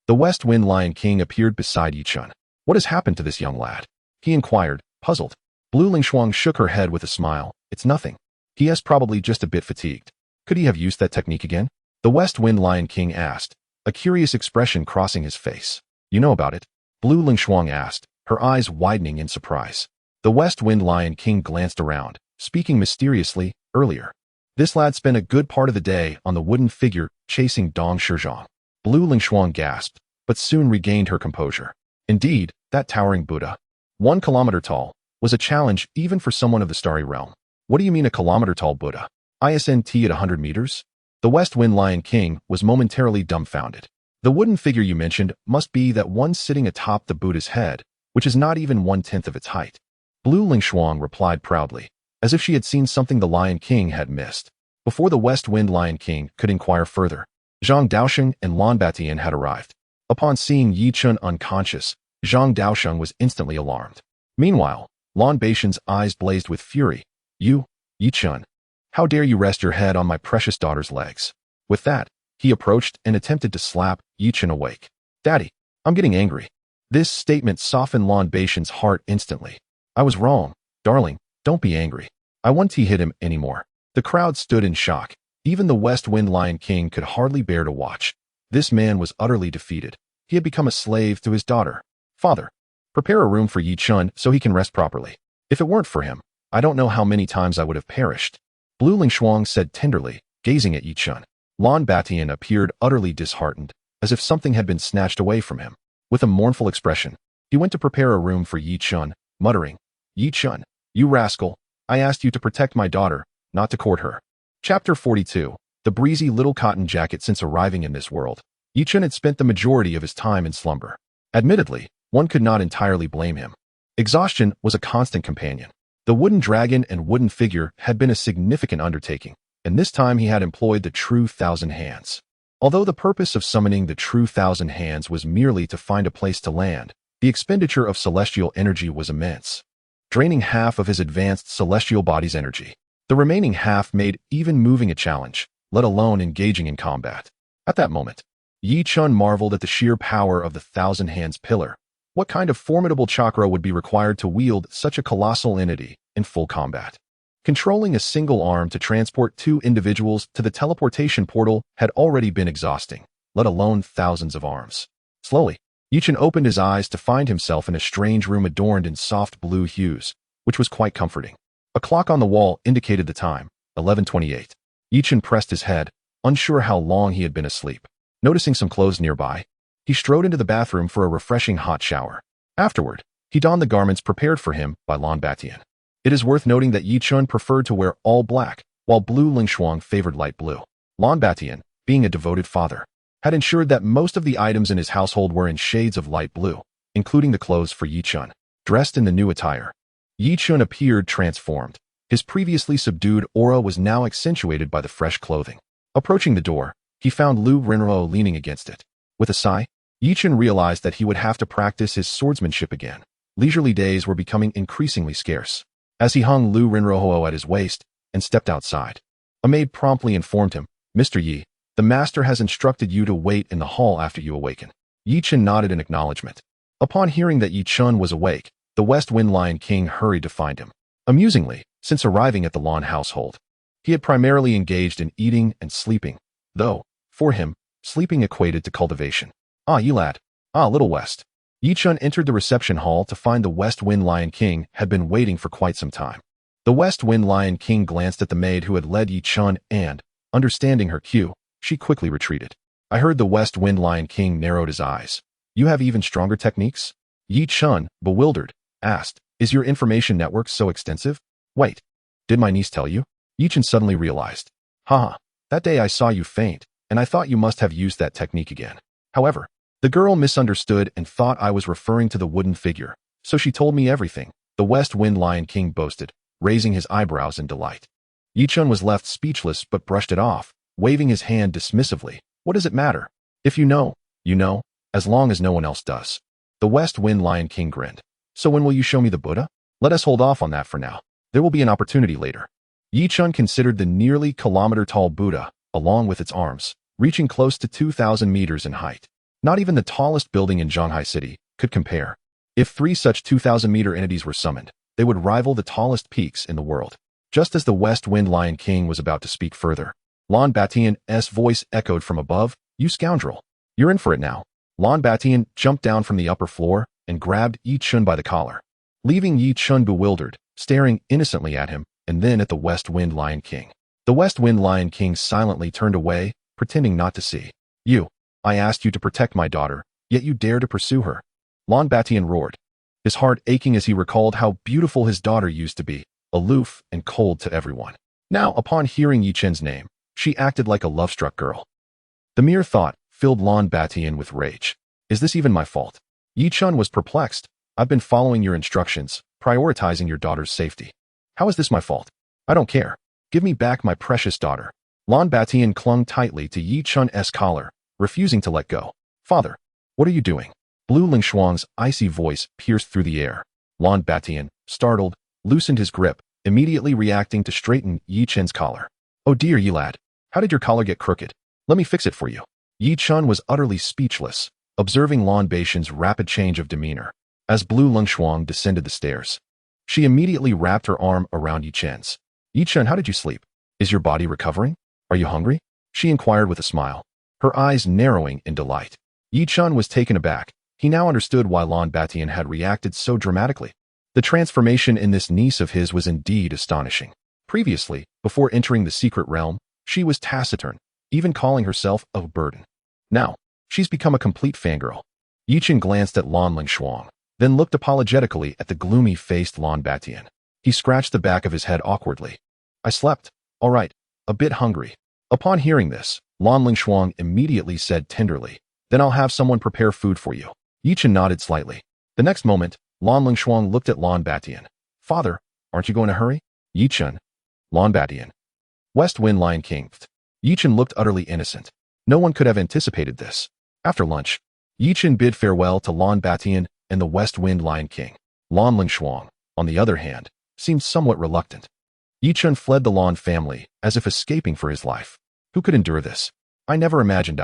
Speaker 1: the West Wind Lion King appeared beside Chen. What has happened to this young lad? He inquired, puzzled. Blue Lungshuang shook her head with a smile. It's nothing. He is probably just a bit fatigued. Could he have used that technique again? The West Wind Lion King asked, a curious expression crossing his face. You know about it? Blue Lungshuang asked, her eyes widening in surprise. The West Wind Lion King glanced around, speaking mysteriously, earlier. This lad spent a good part of the day on the wooden figure chasing Dong Shizhong. Blue Lingshuang gasped, but soon regained her composure. Indeed, that towering Buddha, 1 kilometer tall, was a challenge even for someone of the starry realm. What do you mean a kilometer-tall Buddha? ISNT at 100 meters? The West Wind Lion King was momentarily dumbfounded. The wooden figure you mentioned must be that one sitting atop the Buddha's head, which is not even 1/10 of its height. Blue Lingshuang replied proudly, as if she had seen something the Lion King had missed. Before the West Wind Lion King could inquire further, Zhang Daosheng and Lan Batian had arrived. Upon seeing Yi Chun unconscious, Zhang Daosheng was instantly alarmed. Meanwhile, Lan Batian's eyes blazed with fury. You, Yi Chun, how dare you rest your head on my precious daughter's legs? With that, he approached and attempted to slap Yi Chun awake. Daddy, I'm getting angry. This statement softened Lan Batian's heart instantly. I was wrong, darling, don't be angry. I won't hit him anymore. The crowd stood in shock. Even the West Wind Lion King could hardly bear to watch. This man was utterly defeated. He had become a slave to his daughter. Father, prepare a room for Yi Chun so he can rest properly. If it weren't for him, I don't know how many times I would have perished. Blue Lingshuang said tenderly, gazing at Yi Chun. Lan Batian appeared utterly disheartened, as if something had been snatched away from him. With a mournful expression, he went to prepare a room for Yi Chun, muttering, Yi Chun, you rascal, I asked you to protect my daughter, not to court her. Chapter 42. The breezy little cotton jacket. Since arriving in this world, Yi Chun had spent the majority of his time in slumber. Admittedly, one could not entirely blame him. Exhaustion was a constant companion. The wooden dragon and wooden figure had been a significant undertaking, and this time he had employed the true 1,000 hands. Although the purpose of summoning the true 1,000 hands was merely to find a place to land, the expenditure of celestial energy was immense, draining half of his advanced celestial body's energy. The remaining half made even moving a challenge, let alone engaging in combat. At that moment, Yi Chun marveled at the sheer power of the 1,000 hands pillar. What kind of formidable chakra would be required to wield such a colossal entity in full combat? Controlling a single arm to transport 2 individuals to the teleportation portal had already been exhausting, let alone thousands of arms. Slowly, Yi Chun opened his eyes to find himself in a strange room adorned in soft blue hues, which was quite comforting. A clock on the wall indicated the time, 11:28. Yi Chun pressed his head, unsure how long he had been asleep. Noticing some clothes nearby, he strode into the bathroom for a refreshing hot shower. Afterward, he donned the garments prepared for him by Lan Batian. It is worth noting that Yi Chun preferred to wear all black, while Blue Lingshuang favored light blue. Lan Batian, being a devoted father, had ensured that most of the items in his household were in shades of light blue, including the clothes for Yi Chun. Dressed in the new attire, Yi Chun appeared transformed. His previously subdued aura was now accentuated by the fresh clothing. Approaching the door, he found Lu Rinruo leaning against it. With a sigh, Yi Chun realized that he would have to practice his swordsmanship again. Leisurely days were becoming increasingly scarce. As he hung Lu Rinruo at his waist and stepped outside, a maid promptly informed him, Mr. Yi, the master has instructed you to wait in the hall after you awaken. Yi Chun nodded in acknowledgement. Upon hearing that Yi Chun was awake, the West Wind Lion King hurried to find him. Amusingly, since arriving at the Lan household, he had primarily engaged in eating and sleeping, though, for him, sleeping equated to cultivation. Ah, Yi lad. Ah, Little West. Yi Chun entered the reception hall to find the West Wind Lion King had been waiting for quite some time. The West Wind Lion King glanced at the maid who had led Yi Chun and, understanding her cue, she quickly retreated. I heard the West Wind Lion King narrowed his eyes. You have even stronger techniques? Yi Chun, bewildered, asked, is your information network so extensive? Wait, did my niece tell you? Yi Chun suddenly realized. Haha, that day I saw you faint, and I thought you must have used that technique again. However, the girl misunderstood and thought I was referring to the wooden figure, so she told me everything, the West Wind Lion King boasted, raising his eyebrows in delight. Yi Chun was left speechless but brushed it off, waving his hand dismissively. What does it matter? If you know, as long as no one else does. The West Wind Lion King grinned. So when will you show me the Buddha? Let us hold off on that for now. There will be an opportunity later. Yi Chun considered the nearly kilometer-tall Buddha, along with its arms, reaching close to 2,000 meters in height. Not even the tallest building in Zhanghai City could compare. If 3 such 2,000-meter entities were summoned, they would rival the tallest peaks in the world. Just as the West Wind Lion King was about to speak further, Lan Batian's voice echoed from above, you scoundrel. You're in for it now. Lan Batian jumped down from the upper floor and grabbed Yi Chun by the collar. Leaving Yi Chun bewildered, staring innocently at him, and then at the West Wind Lion King. The West Wind Lion King silently turned away, pretending not to see. I asked you to protect my daughter, yet you dare to pursue her. Lon Batian roared, his heart aching as he recalled how beautiful his daughter used to be, aloof and cold to everyone. Now, upon hearing Yi Chen's name, she acted like a love-struck girl. The mere thought filled Lon Batian with rage. Is this even my fault? Yi Chen was perplexed. I've been following your instructions, prioritizing your daughter's safety. How is this my fault? I don't care. Give me back my precious daughter. Lon Batian clung tightly to Yi Chen's collar, refusing to let go. Father, what are you doing? Blue Lingshuang's icy voice pierced through the air. Lon Batian, startled, loosened his grip, immediately reacting to straighten Yi Chen's collar. Oh dear, Yi lad. How did your collar get crooked? Let me fix it for you. Yi Chen was utterly speechless, observing Lon Batian's rapid change of demeanor. As Blue Lingshuang descended the stairs, she immediately wrapped her arm around Yi Chen's. Yi Chen, how did you sleep? Is your body recovering? Are you hungry? She inquired with a smile, her eyes narrowing in delight. Yi Chen was taken aback. He now understood why Lon Batian had reacted so dramatically. The transformation in this niece of his was indeed astonishing. Previously, before entering the secret realm, she was taciturn, even calling herself a burden. Now, she's become a complete fangirl. Yi Chen glanced at Lon Lingshuang, then looked apologetically at the gloomy-faced Lon Batian. He scratched the back of his head awkwardly. I slept. All right. A bit hungry. Upon hearing this, Lon Lingshuang immediately said tenderly, then I'll have someone prepare food for you. Yi Chen nodded slightly. The next moment, Lon Lingshuang looked at Lon Batian. Father, aren't you going to hurry? Yi Chen. Lon Batian. West Wind Lion King. Yi Chen looked utterly innocent. No one could have anticipated this. After lunch, Yi Chen bid farewell to Lon Batian and the West Wind Lion King. Lon Lingshuang, on the other hand, seemed somewhat reluctant. Yi Chen fled the Lon family, as if escaping for his life. Who could endure this? I never imagined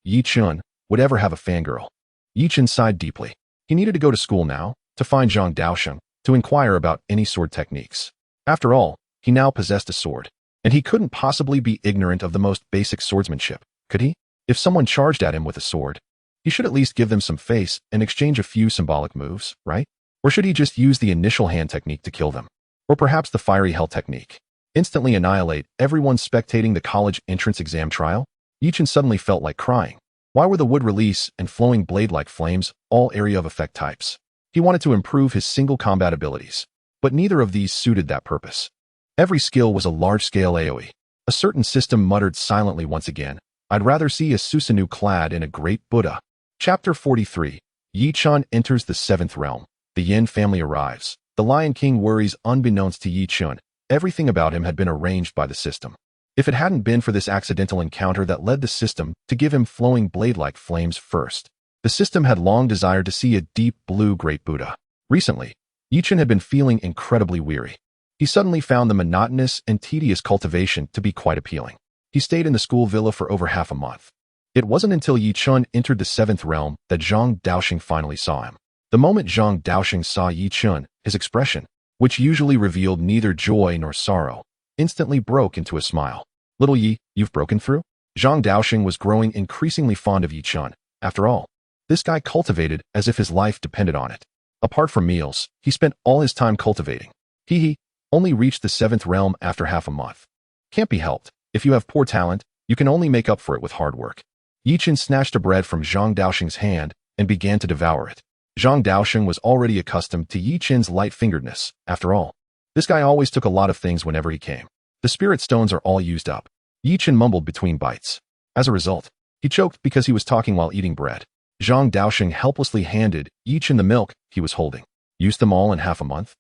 Speaker 1: Yi Chen, would ever have a fangirl. Yi Chen sighed deeply. He needed to go to school now, to find Zhang Daosheng, to inquire about any sword techniques. After all, he now possessed a sword, and he couldn't possibly be ignorant of the most basic swordsmanship, could he? If someone charged at him with a sword, he should at least give them some face and exchange a few symbolic moves, right? Or should he just use the initial hand technique to kill them? Or perhaps the fiery hell technique? Instantly annihilate everyone spectating the college entrance exam trial? Yi Chen suddenly felt like crying. Why were the wood release and flowing blade-like flames all area of effect types? He wanted to improve his single combat abilities, but neither of these suited that purpose. Every skill was a large-scale AoE. A certain system muttered silently once again, I'd rather see a Susanoo clad in a great Buddha. Chapter 43. Yi Chen enters the 7th realm. The Yin family arrives. The Lion King worries unbeknownst to Yi Chen. Everything about him had been arranged by the system. If it hadn't been for this accidental encounter that led the system to give him flowing blade-like flames first, the system had long desired to see a deep blue great Buddha. Recently, Yi Chen had been feeling incredibly weary. He suddenly found the monotonous and tedious cultivation to be quite appealing. He stayed in the school villa for over half a month. It wasn't until Yi Chen entered the 7th realm that Zhang Daosheng finally saw him. The moment Zhang Daosheng saw Yi Chen, his expression, which usually revealed neither joy nor sorrow, instantly broke into a smile. Little Yi, you've broken through? Zhang Daosheng was growing increasingly fond of Yi Chen. After all, this guy cultivated as if his life depended on it. Apart from meals, he spent all his time cultivating. He only reached the 7th realm after half a month. Can't be helped. If you have poor talent, you can only make up for it with hard work. Yi Chen snatched a bread from Zhang Daosheng's hand and began to devour it. Zhang Daosheng was already accustomed to Yi Chen's light-fingeredness. After all, this guy always took a lot of things whenever he came. The spirit stones are all used up. Yi Chen mumbled between bites. As a result, he choked because he was talking while eating bread. Zhang Daosheng helplessly handed Yi Chen the milk he was holding. Used them all in half a month?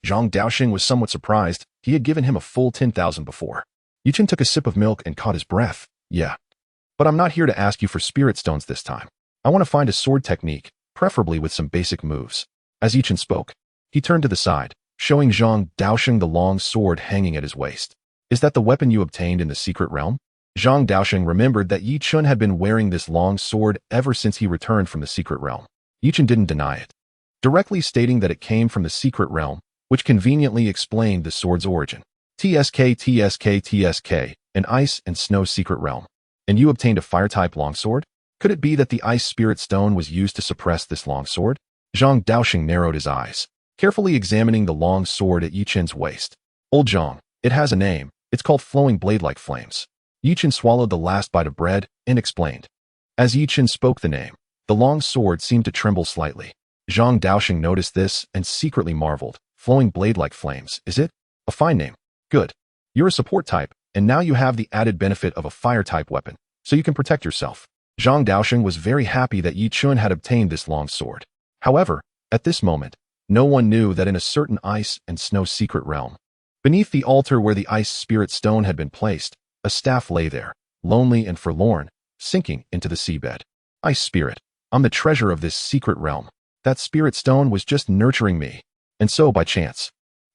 Speaker 1: Zhang Daosheng was somewhat surprised. He had given him a full 10,000 before. Yi Chen took a sip of milk and caught his breath. Yeah. But I'm not here to ask you for spirit stones this time. I want to find a sword technique, preferably with some basic moves. As Yi Chen spoke, he turned to the side, showing Zhang Daosheng the long sword hanging at his waist. Is that the weapon you obtained in the secret realm? Zhang Daosheng remembered that Yi Chen had been wearing this long sword ever since he returned from the secret realm. Yi Chen didn't deny it, directly stating that it came from the secret realm, which conveniently explained the sword's origin. TSK, an ice and snow secret realm. And you obtained a fire-type longsword? Could it be that the ice spirit stone was used to suppress this longsword? Zhang Daosheng narrowed his eyes, carefully examining the long sword at Yi Chen's waist. Old Zhang, it has a name. It's called flowing blade-like flames. Yi Chen swallowed the last bite of bread and explained. As Yi Chen spoke the name, the long sword seemed to tremble slightly. Zhang Daoxing noticed this and secretly marveled. Flowing blade-like flames, is it? A fine name. Good. You're a support type, and now you have the added benefit of a fire-type weapon, so you can protect yourself. Zhang Daoxing was very happy that Yi Chen had obtained this long sword. However, at this moment, no one knew that in a certain ice and snow secret realm, beneath the altar where the ice spirit stone had been placed, a staff lay there, lonely and forlorn, sinking into the seabed. Ice spirit, I'm the treasure of this secret realm. That spirit stone was just nurturing me. And so, by chance,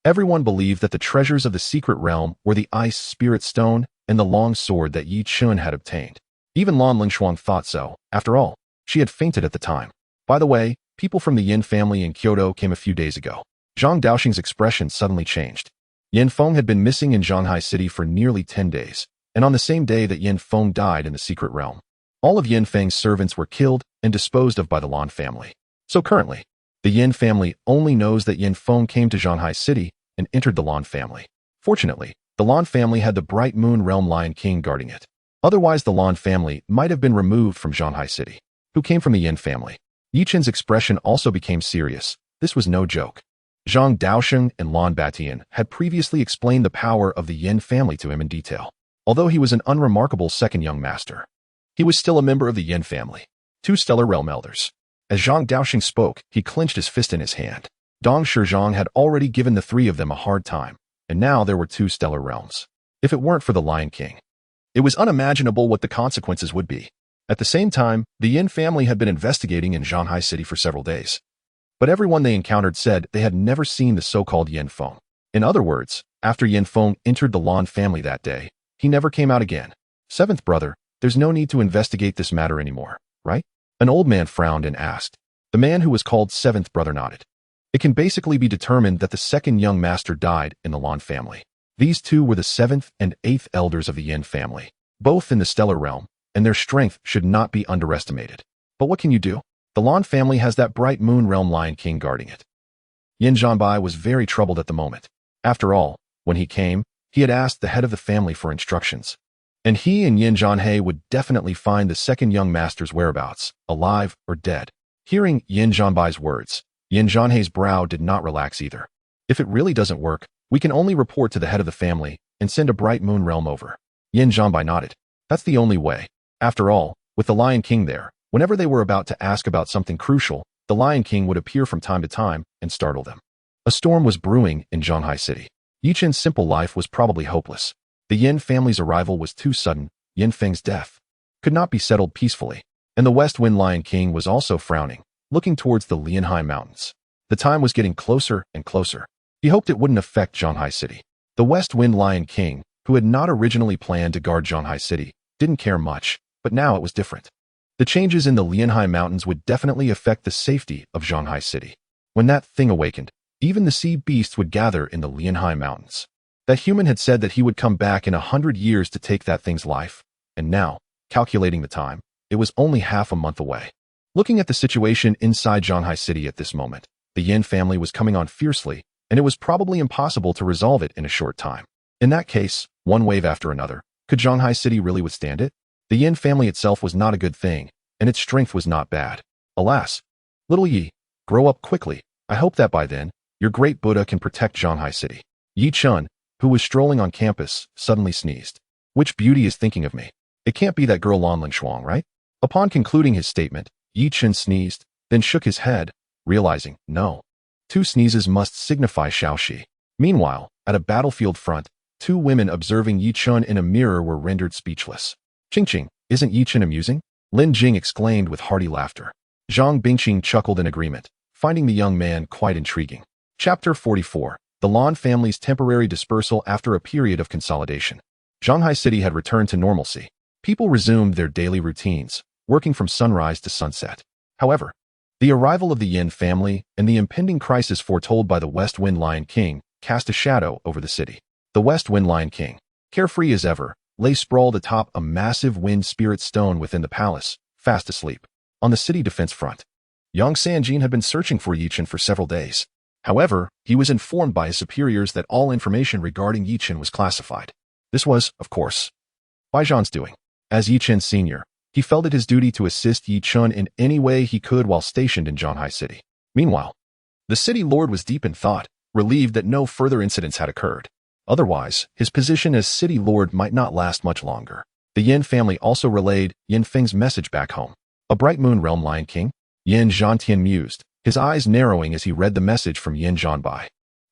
Speaker 1: everyone believed that the treasures of the secret realm were the ice spirit stone and the long sword that Yi Chen had obtained. Even Lan Lingshuang thought so. After all, she had fainted at the time. By the way, people from the Yin family in Kyoto came a few days ago. Zhang Daoxing's expression suddenly changed. Yin Feng had been missing in Shanghai City for nearly 10 days, and on the same day that Yin Feng died in the secret realm, all of Yin Feng's servants were killed and disposed of by the Lan family. So currently, the Yin family only knows that Yin Feng came to Shanghai City and entered the Lan family. Fortunately, the Lan family had the Bright Moon Realm Lion King guarding it. Otherwise, the Lan family might have been removed from Shanghai City. Who came from the Yin family? Yi Chen's expression also became serious. This was no joke. Zhang Daoxing and Lan Batian had previously explained the power of the Yin family to him in detail. Although he was an unremarkable second young master, he was still a member of the Yin family. 2 stellar realm elders. As Zhang Daoxing spoke, he clenched his fist in his hand. Dong Shizhong had already given the 3 of them a hard time, and now there were 2 stellar realms. If it weren't for the Lion King, it was unimaginable what the consequences would be. At the same time, the Yin family had been investigating in Shanghai City for several days. But everyone they encountered said they had never seen the so-called Yin Feng. In other words, after Yin Feng entered the Lan family that day, he never came out again. 7th brother, there's no need to investigate this matter anymore, right? An old man frowned and asked. The man who was called 7th brother nodded. It can basically be determined that the second young master died in the Lan family. These 2 were the 7th and 8th elders of the Yin family, both in the stellar realm, and their strength should not be underestimated. But what can you do? The Lan family has that Bright Moon Realm Lion King guarding it. Yin Zhanbai was very troubled at the moment. After all, when he came, he had asked the head of the family for instructions. And he and Yin Zhanhei would definitely find the second young master's whereabouts, alive or dead. Hearing Yin Zhanbai's words, Yin Zhanhei's brow did not relax either. If it really doesn't work, we can only report to the head of the family and send a Bright Moon Realm over. Yin Zhanbai nodded. That's the only way. After all, with the Lion King there, whenever they were about to ask about something crucial, the Lion King would appear from time to time and startle them. A storm was brewing in Shanghai City. Yi Chen's simple life was probably hopeless. The Yin family's arrival was too sudden. Yin Feng's death could not be settled peacefully. And the West Wind Lion King was also frowning, looking towards the Lianhai Mountains. The time was getting closer and closer. He hoped it wouldn't affect Shanghai City. The West Wind Lion King, who had not originally planned to guard Shanghai City, didn't care much, but now it was different. The changes in the Lianhai Mountains would definitely affect the safety of Shanghai City. When that thing awakened, even the sea beasts would gather in the Lianhai Mountains. That human had said that he would come back in 100 years to take that thing's life, and now, calculating the time, it was only half a month away. Looking at the situation inside Shanghai City at this moment, the Yin family was coming on fiercely, and it was probably impossible to resolve it in a short time. In that case, one wave after another, could Shanghai City really withstand it? The Yin family itself was not a good thing, and its strength was not bad. Alas, little Yi, grow up quickly. I hope that by then, your great Buddha can protect Shanghai City. Yi Chen, who was strolling on campus, suddenly sneezed. Which beauty is thinking of me? It can't be that girl Lan Lingshuang, right? Upon concluding his statement, Yi Chen sneezed, then shook his head, realizing, no. 2 sneezes must signify Shaoxi. Meanwhile, at a battlefield front, 2 women observing Yi Chen in a mirror were rendered speechless. Qing, isn't Yi Chen amusing? Lin Jing exclaimed with hearty laughter. Zhang Bingqing chuckled in agreement, finding the young man quite intriguing. Chapter 44. The Lan family's temporary dispersal after a period of consolidation. Shanghai City had returned to normalcy. People resumed their daily routines, working from sunrise to sunset. However, the arrival of the Yin family and the impending crisis foretold by the West Wind Lion King cast a shadow over the city. The West Wind Lion King, carefree as ever, lay sprawled atop a massive wind spirit stone within the palace, fast asleep. On the city defense front, Yang Sanjin had been searching for Yi Chen for several days. However, he was informed by his superiors that all information regarding Chen was classified. This was, of course, Baijian's doing. As Chen's senior, he felt it his duty to assist Chen in any way he could while stationed in Zhanghai City. Meanwhile, the city lord was deep in thought, relieved that no further incidents had occurred. Otherwise, his position as city lord might not last much longer. The Yin family also relayed Yin Feng's message back home. A bright moon realm Lion King? Yin Zhantian mused, his eyes narrowing as he read the message from Yin Zhanbai.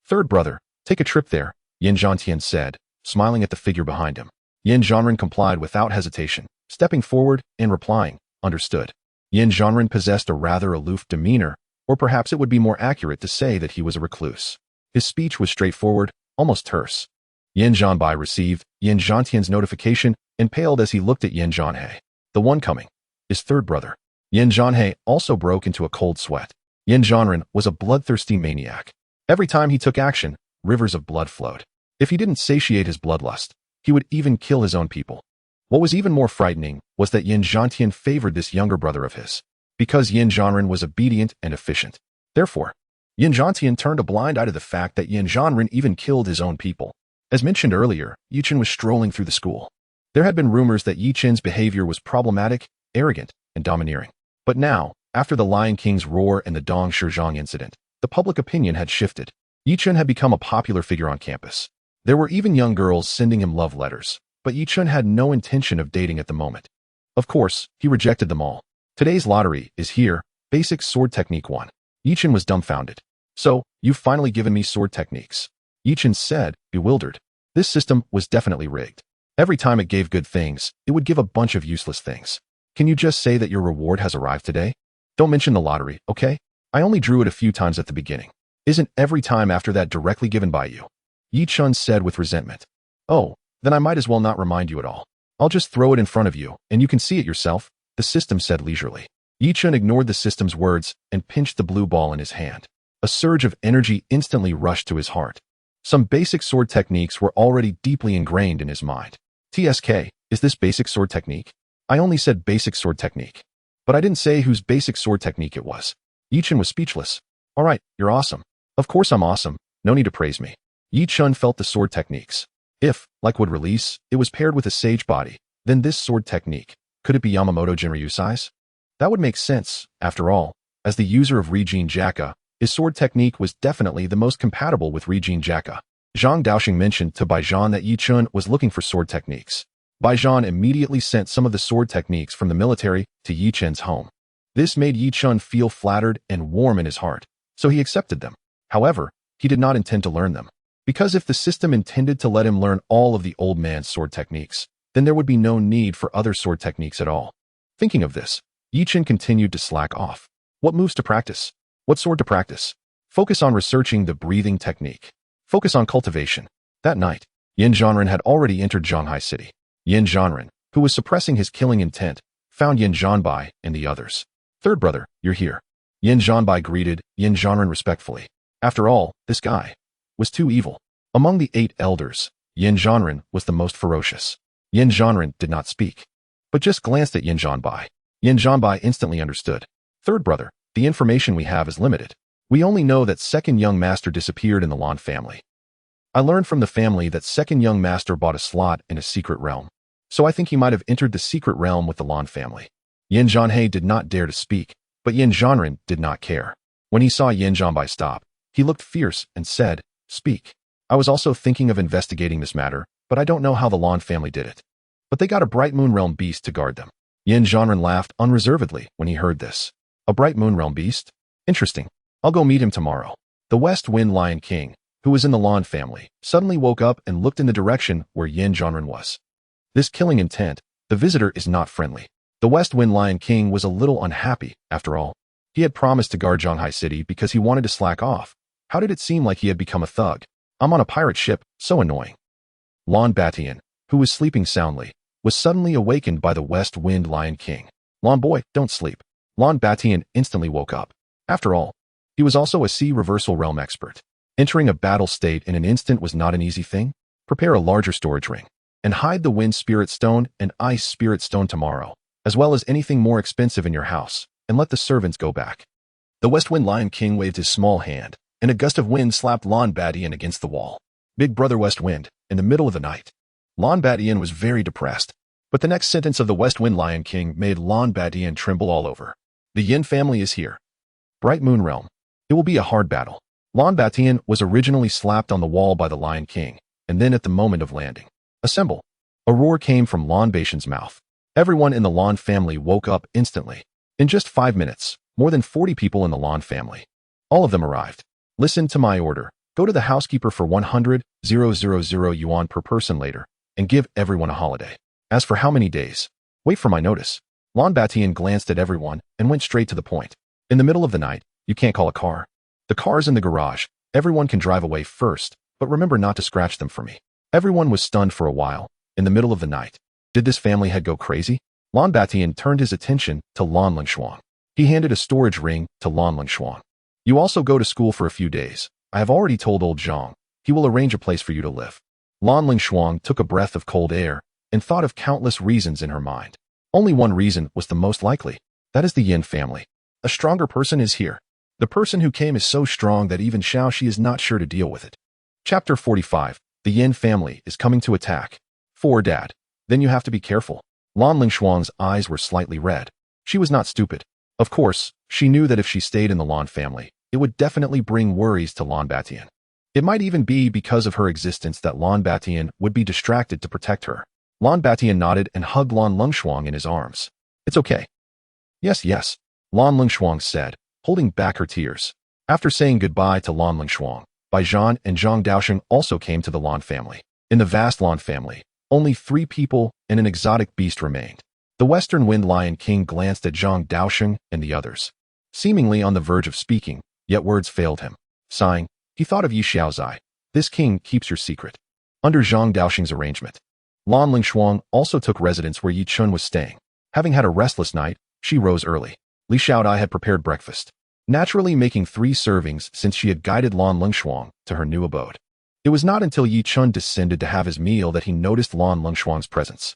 Speaker 1: Third brother, take a trip there, Yin Zhantian said, smiling at the figure behind him. Yin Zhanren complied without hesitation, stepping forward and replying, understood. Yin Zhanren possessed a rather aloof demeanor, or perhaps it would be more accurate to say that he was a recluse. His speech was straightforward, almost terse. Yin Zhanbai received Yin Zhantian's notification and paled as he looked at Yin Zhanhei. The one coming, his third brother. Yin Zhanhei also broke into a cold sweat. Yin Zhanren was a bloodthirsty maniac. Every time he took action, rivers of blood flowed. If he didn't satiate his bloodlust, he would even kill his own people. What was even more frightening was that Yin Zhantian favored this younger brother of his, because Yin Zhanren was obedient and efficient. Therefore, Yin Zhantian turned a blind eye to the fact that Yin Zhanren even killed his own people. As mentioned earlier, Chen was strolling through the school. There had been rumors that Chen's behavior was problematic, arrogant, and domineering. But now, after the Lion King's roar and the Dong Shizhong incident, the public opinion had shifted. Chen had become a popular figure on campus. There were even young girls sending him love letters, but Chen had no intention of dating at the moment. Of course, he rejected them all. Today's lottery is here, basic sword technique 1. Chen was dumbfounded. So, you've finally given me sword techniques. Chen said, bewildered. This system was definitely rigged. Every time it gave good things, it would give a bunch of useless things. Can you just say that your reward has arrived today? Don't mention the lottery, okay? I only drew it a few times at the beginning. Isn't every time after that directly given by you? Chen said with resentment. Oh, then I might as well not remind you at all. I'll just throw it in front of you, and you can see it yourself, the system said leisurely. Chen ignored the system's words and pinched the blue ball in his hand. A surge of energy instantly rushed to his heart. Some basic sword techniques were already deeply ingrained in his mind. TSK, is this basic sword technique? I only said basic sword technique. But I didn't say whose basic sword technique it was. Chen was speechless. All right, you're awesome. Of course I'm awesome, no need to praise me. Chen felt the sword techniques. If, like would release, it was paired with a sage body, then this sword technique, could it be Yamamoto Jinryusai's? That would make sense, after all, as the user of Rijin Jaka, his sword technique was definitely the most compatible with Rijin Jaka. Zhang Daoxing mentioned to Baijian that Chen was looking for sword techniques. Baijian immediately sent some of the sword techniques from the military to Chen's home. This made Chen feel flattered and warm in his heart, so he accepted them. However, he did not intend to learn them. Because if the system intended to let him learn all of the old man's sword techniques, then there would be no need for other sword techniques at all. Thinking of this, Chen continued to slack off. What moves to practice? What sword to practice? Focus on researching the breathing technique. Focus on cultivation. That night, Yin Zhanren had already entered Zhanghai City. Yin Zhanren, who was suppressing his killing intent, found Yin Zhanbai and the others. Third brother, you're here. Yin Zhanbai greeted Yin Zhanren respectfully. After all, this guy was too evil. Among the 8 elders, Yin Zhanren was the most ferocious. Yin Zhanren did not speak, but just glanced at Yin Zhanbai. Yin Zhanbai instantly understood. Third brother, the information we have is limited. We only know that second young master disappeared in the Lan family. I learned from the family that second young master bought a slot in a secret realm, so I think he might have entered the secret realm with the Lan family. Yin Zhanhei did not dare to speak, but Yin Zhanren did not care. When he saw Yin Zhanbai stop, he looked fierce and said, speak. I was also thinking of investigating this matter, but I don't know how the Lan family did it. But they got a bright moon realm beast to guard them. Yin Zhanren laughed unreservedly when he heard this. A bright moon realm beast? Interesting. I'll go meet him tomorrow. The West Wind Lion King, who was in the Lan family, suddenly woke up and looked in the direction where Yin Zhanren was. This killing intent, the visitor is not friendly. The West Wind Lion King was a little unhappy, after all. He had promised to guard Zhanghai City because he wanted to slack off. How did it seem like he had become a thug? I'm on a pirate ship, so annoying. Lan Batian, who was sleeping soundly, was suddenly awakened by the West Wind Lion King. Lan boy, don't sleep. Lan Batian instantly woke up. After all, he was also a sea reversal realm expert. Entering a battle state in an instant was not an easy thing. Prepare a larger storage ring, and hide the Wind Spirit Stone and Ice Spirit Stone tomorrow, as well as anything more expensive in your house, and let the servants go back. The West Wind Lion King waved his small hand, and a gust of wind slapped Lon Batian against the wall. Big Brother West Wind, in the middle of the night. Lon Batian was very depressed, but the next sentence of the West Wind Lion King made Lon Batian tremble all over. The Yin family is here. Bright Moon Realm. It will be a hard battle. Lon Batian was originally slapped on the wall by the Lion King, and then at the moment of landing. Assemble. A roar came from Lon Batian's mouth. Everyone in the Lon family woke up instantly. In just 5 minutes, more than 40 people in the Lon family. All of them arrived. Listen to my order. Go to the housekeeper for 100,000 yuan per person later, and give everyone a holiday. As for how many days? Wait for my notice. Lon Batian glanced at everyone and went straight to the point. In the middle of the night, you can't call a car. The car's in the garage. Everyone can drive away first, but remember not to scratch them for me. Everyone was stunned for a while. In the middle of the night. Did this family head go crazy? Lon Batian turned his attention to Lon Lingshuang. He handed a storage ring to Lon Lingshuang. You also go to school for a few days. I have already told old Zhang. He will arrange a place for you to live. Lon Lingshuang took a breath of cold air and thought of countless reasons in her mind. Only one reason was the most likely. That is the Yin family. A stronger person is here. The person who came is so strong that even Xiaoxi is not sure to deal with it. Chapter 45. The Yin family is coming to attack. For Dad. Then you have to be careful. Lon Lingshuang's eyes were slightly red. She was not stupid. Of course, she knew that if she stayed in the Lon family, it would definitely bring worries to Lon Batian. It might even be because of her existence that Lon Batian would be distracted to protect her. Lon Batian nodded and hugged Lon Lingshuang in his arms. It's okay. Yes, yes, Lon Lingshuang said, holding back her tears. After saying goodbye to Lon Lingshuang, Bai Zhan and Zhang Daosheng also came to the Lon family. In the vast Lon family, only 3 people and an exotic beast remained. The Western Wind Lion King glanced at Zhang Daosheng and the others. Seemingly on the verge of speaking, yet words failed him. Sighing, he thought of Yi Xiaozai. This king keeps your secret. Under Zhang Daosheng's arrangement, Lon Lingshuang also took residence where Yi Chun was staying. Having had a restless night, she rose early. Li Xiaodai had prepared breakfast, naturally making 3 servings since she had guided Lon Lingshuang to her new abode. It was not until Yi Chun descended to have his meal that he noticed Lon Lingshuang's presence.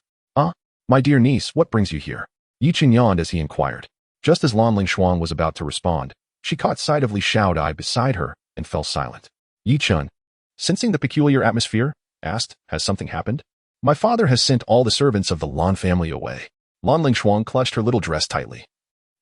Speaker 1: My dear niece, what brings you here? Yi Chun yawned as he inquired. Just as Lon Lingshuang was about to respond, she caught sight of Li Xiaodai beside her and fell silent. Yi Chun, sensing the peculiar atmosphere, asked, has something happened? My father has sent all the servants of the Lon family away. Lon Lingshuang clutched her little dress tightly,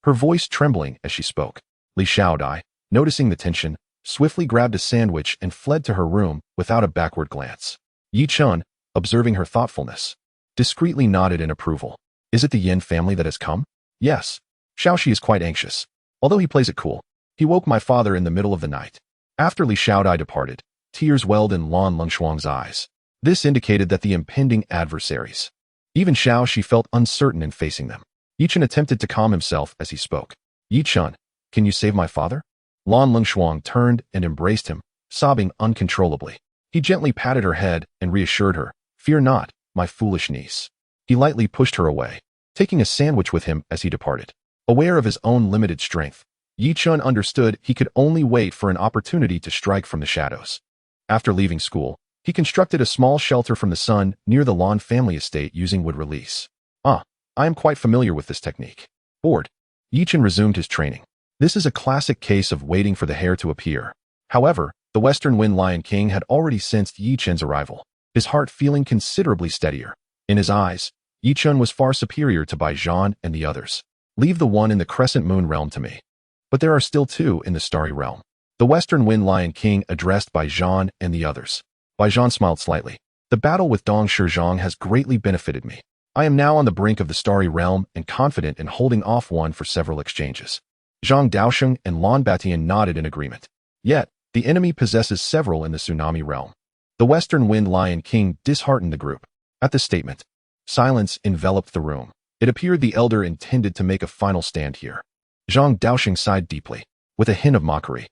Speaker 1: her voice trembling as she spoke. Li Xiaodai, noticing the tension, swiftly grabbed a sandwich and fled to her room without a backward glance. Yi Chun, observing her thoughtfulness, discreetly nodded in approval. Is it the Yin family that has come? Yes. Xiaoxi is quite anxious. Although he plays it cool, he woke my father in the middle of the night. After Li Xiaodai departed, tears welled in Lon Lingshuang's eyes. This indicated that the impending adversaries. Even Xiaoxi felt uncertain in facing them. Yi Chun attempted to calm himself as he spoke. Yi Chun, can you save my father? Lon Lingshuang turned and embraced him, sobbing uncontrollably. He gently patted her head and reassured her, fear not, my foolish niece. He lightly pushed her away, taking a sandwich with him as he departed. Aware of his own limited strength, Yi Chun understood he could only wait for an opportunity to strike from the shadows. After leaving school, he constructed a small shelter from the sun near the Lon family estate using wood release. I am quite familiar with this technique. Bored, Yi Chun resumed his training. This is a classic case of waiting for the hare to appear. However, the Western Wind Lion King had already sensed Yi Chun's arrival, his heart feeling considerably steadier. In his eyes, Yi Chun was far superior to Bai Zhan and the others. Leave the one in the Crescent Moon realm to me. But there are still 2 in the Starry realm. The Western Wind Lion King addressed Bai Zhan and the others. Bai Zhan smiled slightly. The battle with Dong Shizhong has greatly benefited me. I am now on the brink of the Starry realm and confident in holding off one for several exchanges. Zhang Daosheng and Lon Batian nodded in agreement. Yet, the enemy possesses several in the Tsunami realm. The Western Wind Lion King disheartened the group. At this statement, silence enveloped the room. It appeared the elder intended to make a final stand here. Zhang Daosheng sighed deeply, with a hint of mockery.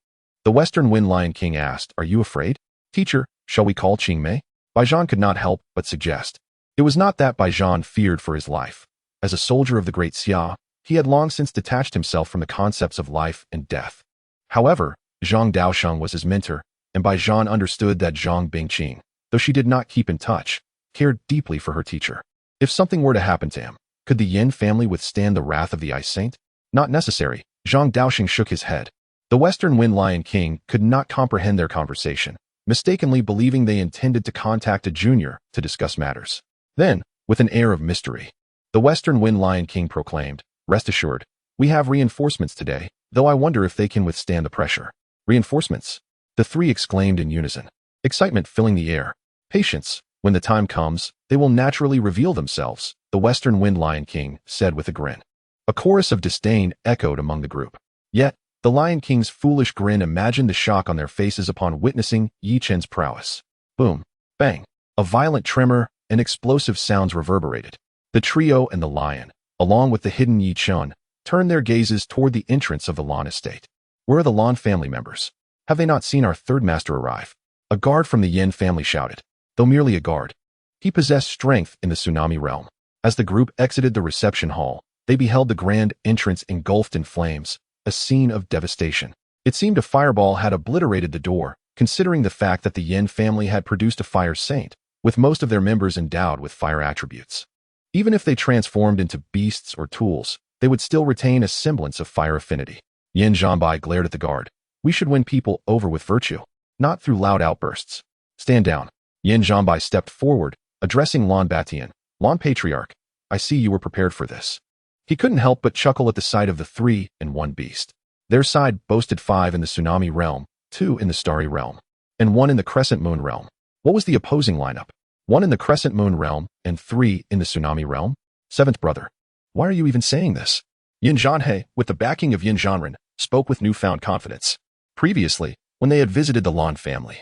Speaker 1: The Western Wind Lion King asked, are you afraid? Teacher, shall we call Qingmei? Bai Zhan could not help but suggest. It was not that Bai Zhan feared for his life. As a soldier of the great Xia, he had long since detached himself from the concepts of life and death. However, Zhang Daosheng was his mentor, and Bai Zhan understood that Zhang Bingqing, though she did not keep in touch, cared deeply for her teacher. If something were to happen to him, could the Yin family withstand the wrath of the Ice Saint? Not necessary. Zhang Daosheng shook his head. The Western Wind Lion King could not comprehend their conversation, mistakenly believing they intended to contact a junior to discuss matters. Then, with an air of mystery, the Western Wind Lion King proclaimed, "Rest assured, we have reinforcements today, though I wonder if they can withstand the pressure." "Reinforcements?" the three exclaimed in unison, excitement filling the air. "Patience. When the time comes, they will naturally reveal themselves," the Western Wind Lion King said with a grin. A chorus of disdain echoed among the group. Yet, the Lion King's foolish grin imagined the shock on their faces upon witnessing Yi Chen's prowess. Boom. Bang. A violent tremor and explosive sounds reverberated. The trio and the lion, along with the hidden Yi Chen, turned their gazes toward the entrance of the Lan estate. "Where are the Lan family members? Have they not seen our third master arrive?" A guard from the Yin family shouted. Though merely a guard, he possessed strength in the tsunami realm. As the group exited the reception hall, they beheld the grand entrance engulfed in flames, a scene of devastation. It seemed a fireball had obliterated the door, considering the fact that the Yin family had produced a fire saint, with most of their members endowed with fire attributes. Even if they transformed into beasts or tools, they would still retain a semblance of fire affinity. Yin Zhanbai glared at the guard. "We should win people over with virtue, not through loud outbursts. Stand down." Yin Zhanbai stepped forward, addressing Lan Batian. "Lan Patriarch, I see you were prepared for this." He couldn't help but chuckle at the sight of the 3 in one beast. Their side boasted 5 in the tsunami realm, 2 in the starry realm, and 1 in the crescent moon realm. What was the opposing lineup? 1 in the crescent moon realm and 3 in the tsunami realm? Seventh brother. Why are you even saying this? Yin Zhanhe, with the backing of Yin Zhanren, spoke with newfound confidence. Previously, when they had visited the Lan family,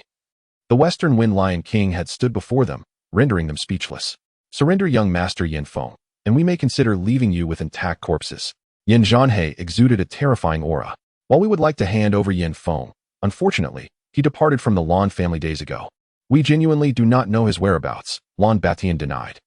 Speaker 1: the Western Wind Lion King had stood before them, rendering them speechless. "Surrender, young master Yin Feng, and we may consider leaving you with intact corpses." Yin Zhanhe exuded a terrifying aura. "While we would like to hand over Yin Feng, unfortunately, he departed from the Lan family days ago. We genuinely do not know his whereabouts," Lan Batian denied.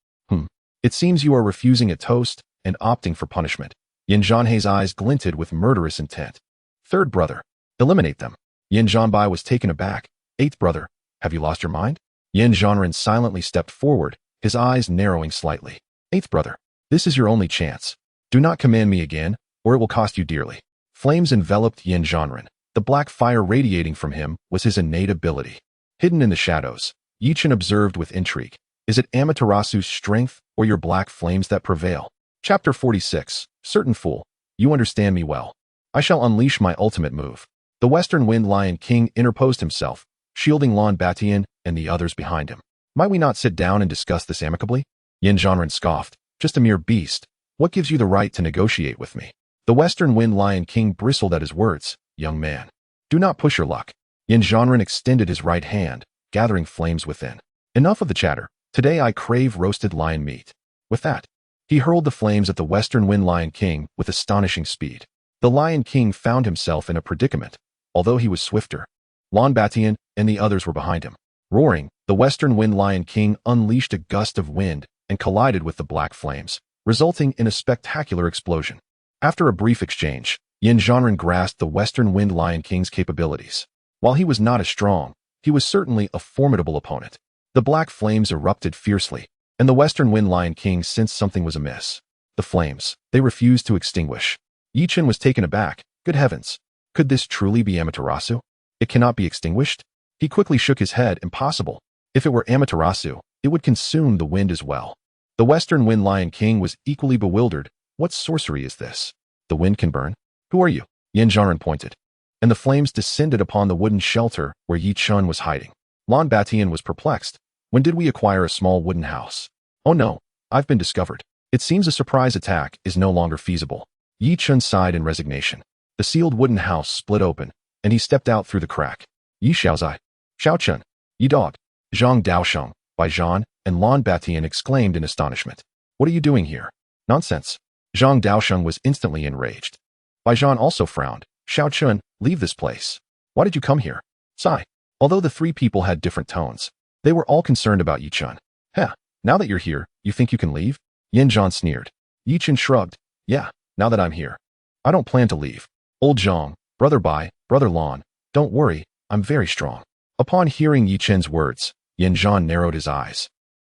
Speaker 1: It seems you are refusing a toast and opting for punishment." Yin Zhanhe's eyes glinted with murderous intent. "Third brother, eliminate them." Yin Zhanbai was taken aback. "Eighth brother, have you lost your mind?" Yin Zhanren silently stepped forward, his eyes narrowing slightly. "Eighth brother, this is your only chance. Do not command me again, or it will cost you dearly." Flames enveloped Yin Zhanren. The black fire radiating from him was his innate ability. Hidden in the shadows, Yi Chen observed with intrigue. "Is it Amaterasu's strength or your black flames that prevail?" Chapter 46. Certain fool. You understand me well. I shall unleash my ultimate move. The Western Wind Lion King interposed himself, shielding Lan Batian and the others behind him. "Might we not sit down and discuss this amicably?" Yin Zhanren scoffed. "Just a mere beast. What gives you the right to negotiate with me?" The Western Wind Lion King bristled at his words. "Young man, do not push your luck." Yin Zhanren extended his right hand, gathering flames within. "Enough of the chatter. Today I crave roasted lion meat." With that, he hurled the flames at the Western Wind Lion King with astonishing speed. The Lion King found himself in a predicament, although he was swifter. Lan Batian and the others were behind him. Roaring, the Western Wind Lion King unleashed a gust of wind and collided with the black flames, resulting in a spectacular explosion. After a brief exchange, Yin Zhanren grasped the Western Wind Lion King's capabilities. While he was not as strong, he was certainly a formidable opponent. The black flames erupted fiercely, and the Western Wind Lion King sensed something was amiss. The flames, they refused to extinguish. Yi Chen was taken aback. Good heavens! Could this truly be Amaterasu? It cannot be extinguished? He quickly shook his head. Impossible. If it were Amaterasu, it would consume the wind as well. The Western Wind Lion King was equally bewildered. What sorcery is this? The wind can burn? Who are you? Yin Zhanren pointed. And the flames descended upon the wooden shelter where Yi Chen was hiding. Lan Batian was perplexed. When did we acquire a small wooden house? Oh no, I've been discovered. It seems a surprise attack is no longer feasible. Yi Chen sighed in resignation. The sealed wooden house split open, and he stepped out through the crack. Yi Xiaozai, Xiao Chen, Yi Dog, Zhang Daosheng, Bai Zhan, and Lan Batian exclaimed in astonishment. What are you doing here? Nonsense. Zhang Daosheng was instantly enraged. Bai Zhan also frowned. Xiao Chen, leave this place. Why did you come here? Sigh. Although the three people had different tones, they were all concerned about Yi Chen. Heh, now that you're here, you think you can leave? Yin Zhan sneered. Yi Chen shrugged. Yeah, now that I'm here. I don't plan to leave. Old Zhang, Brother Bai, Brother Lan, don't worry, I'm very strong. Upon hearing Yi Chen's words, Yin Zhan narrowed his eyes.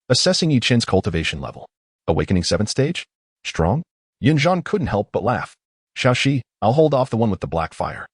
Speaker 1: Assessing Yi Chen's cultivation level. Awakening 7th stage? Strong? Yin Zhan couldn't help but laugh. Xiaoxi, I'll hold off the one with the black fire.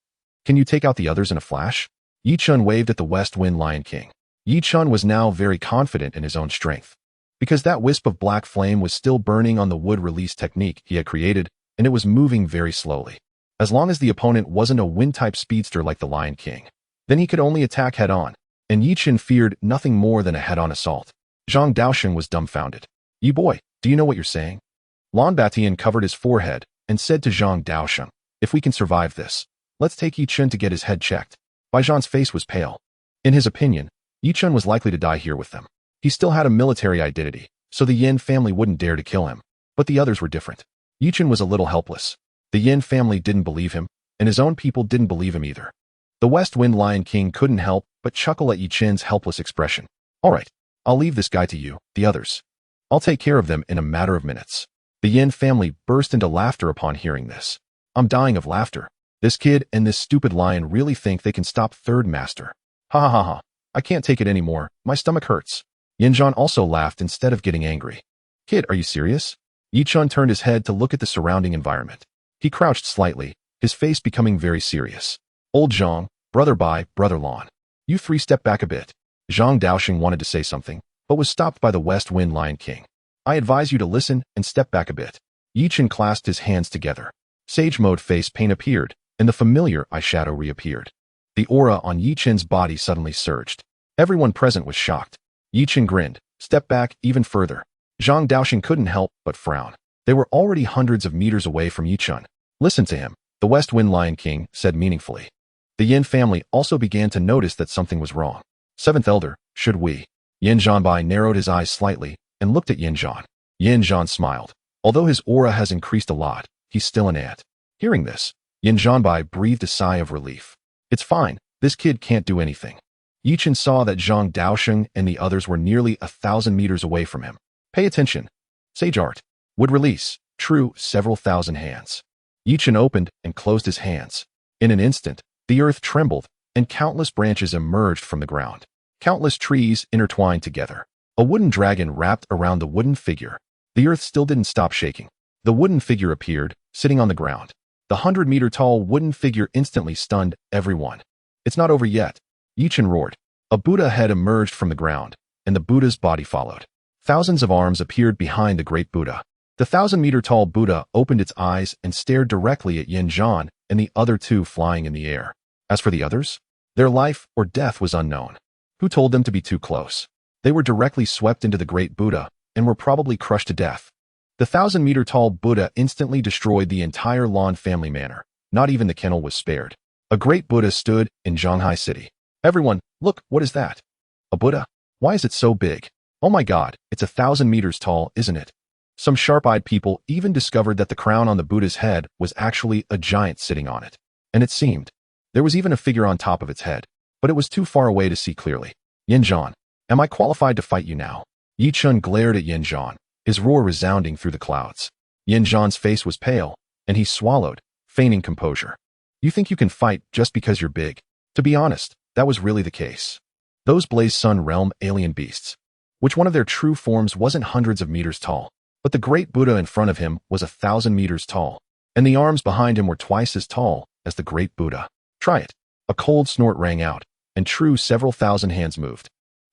Speaker 1: Can you take out the others in a flash? Yi Chen waved at the West Wind Lion King. Yi Chen was now very confident in his own strength. Because that wisp of black flame was still burning on the wood release technique he had created, and it was moving very slowly. As long as the opponent wasn't a wind-type speedster like the Lion King, then he could only attack head-on, and Yi Chen feared nothing more than a head-on assault. Zhang Daosheng was dumbfounded. "Yi boy, do you know what you're saying?" Lan Batian covered his forehead and said to Zhang Daosheng, "If we can survive this, let's take Yi Chen to get his head checked." Bai Zhan's face was pale. In his opinion, Yi Chen was likely to die here with them. He still had a military identity, so the Yin family wouldn't dare to kill him. But the others were different. Yi Chen was a little helpless. The Yin family didn't believe him, and his own people didn't believe him either. The West Wind Lion King couldn't help but chuckle at Yi Chen's helpless expression. "All right, I'll leave this guy to you, the others. I'll take care of them in a matter of minutes." The Yin family burst into laughter upon hearing this. "I'm dying of laughter. This kid and this stupid lion really think they can stop Third Master. Ha ha ha ha. I can't take it anymore. My stomach hurts." Yin Zhan also laughed instead of getting angry. "Kid, are you serious?" Yi Chen turned his head to look at the surrounding environment. He crouched slightly, his face becoming very serious. "Old Zhang, Brother Bai, Brother Lan. You three step back a bit." Zhang Daosheng wanted to say something, but was stopped by the West Wind Lion King. "I advise you to listen and step back a bit." Yi Chen clasped his hands together. Sage Mode face paint appeared, and the familiar eyeshadow reappeared. The aura on Yi Chen's body suddenly surged. Everyone present was shocked. Yi Chen grinned, stepped back even further. Zhang Daosheng couldn't help but frown. They were already hundreds of meters away from Yi Chen. "Listen to him," the West Wind Lion King said meaningfully. The Yin family also began to notice that something was wrong. "Seventh Elder, should we?" Yin Zhanbai narrowed his eyes slightly and looked at Yin Zhan. Yin Zhan smiled. Although his aura has increased a lot, he's still an ant. Hearing this, Yin Zhanbai breathed a sigh of relief. "It's fine, this kid can't do anything." Yi Chen saw that Zhang Daosheng and the others were nearly 1,000 meters away from him. "Pay attention. Sage Art. Would release. True, several thousand hands." Yi Chen opened and closed his hands. In an instant, the earth trembled, and countless branches emerged from the ground. Countless trees intertwined together. A wooden dragon wrapped around the wooden figure. The earth still didn't stop shaking. The wooden figure appeared, sitting on the ground. The 100-meter-tall wooden figure instantly stunned everyone. "It's not over yet." Yi Chen roared. A Buddha head emerged from the ground, and the Buddha's body followed. Thousands of arms appeared behind the great Buddha. The 1,000-meter-tall Buddha opened its eyes and stared directly at Yin Zhan and the other two flying in the air. As for the others, their life or death was unknown. Who told them to be too close? They were directly swept into the great Buddha and were probably crushed to death. The 1,000-meter-tall Buddha instantly destroyed the entire Lan family manor. Not even the kennel was spared. A great Buddha stood in Zhanghai City. "Everyone, look, what is that? A Buddha? Why is it so big? Oh my God, it's 1,000 meters tall, isn't it?" Some sharp-eyed people even discovered that the crown on the Buddha's head was actually a giant sitting on it. And it seemed there was even a figure on top of its head, but it was too far away to see clearly. "Yin Zhan, am I qualified to fight you now?" Yi Chen glared at Yin Zhan, his roar resounding through the clouds. Yin Zhan's face was pale, and he swallowed, feigning composure. "You think you can fight just because you're big?" To be honest, that was really the case. Those Blaze Sun realm alien beasts, which one of their true forms wasn't hundreds of meters tall, but the great Buddha in front of him was 1,000 meters tall, and the arms behind him were twice as tall as the great Buddha. "Try it." A cold snort rang out, and true several thousand hands moved.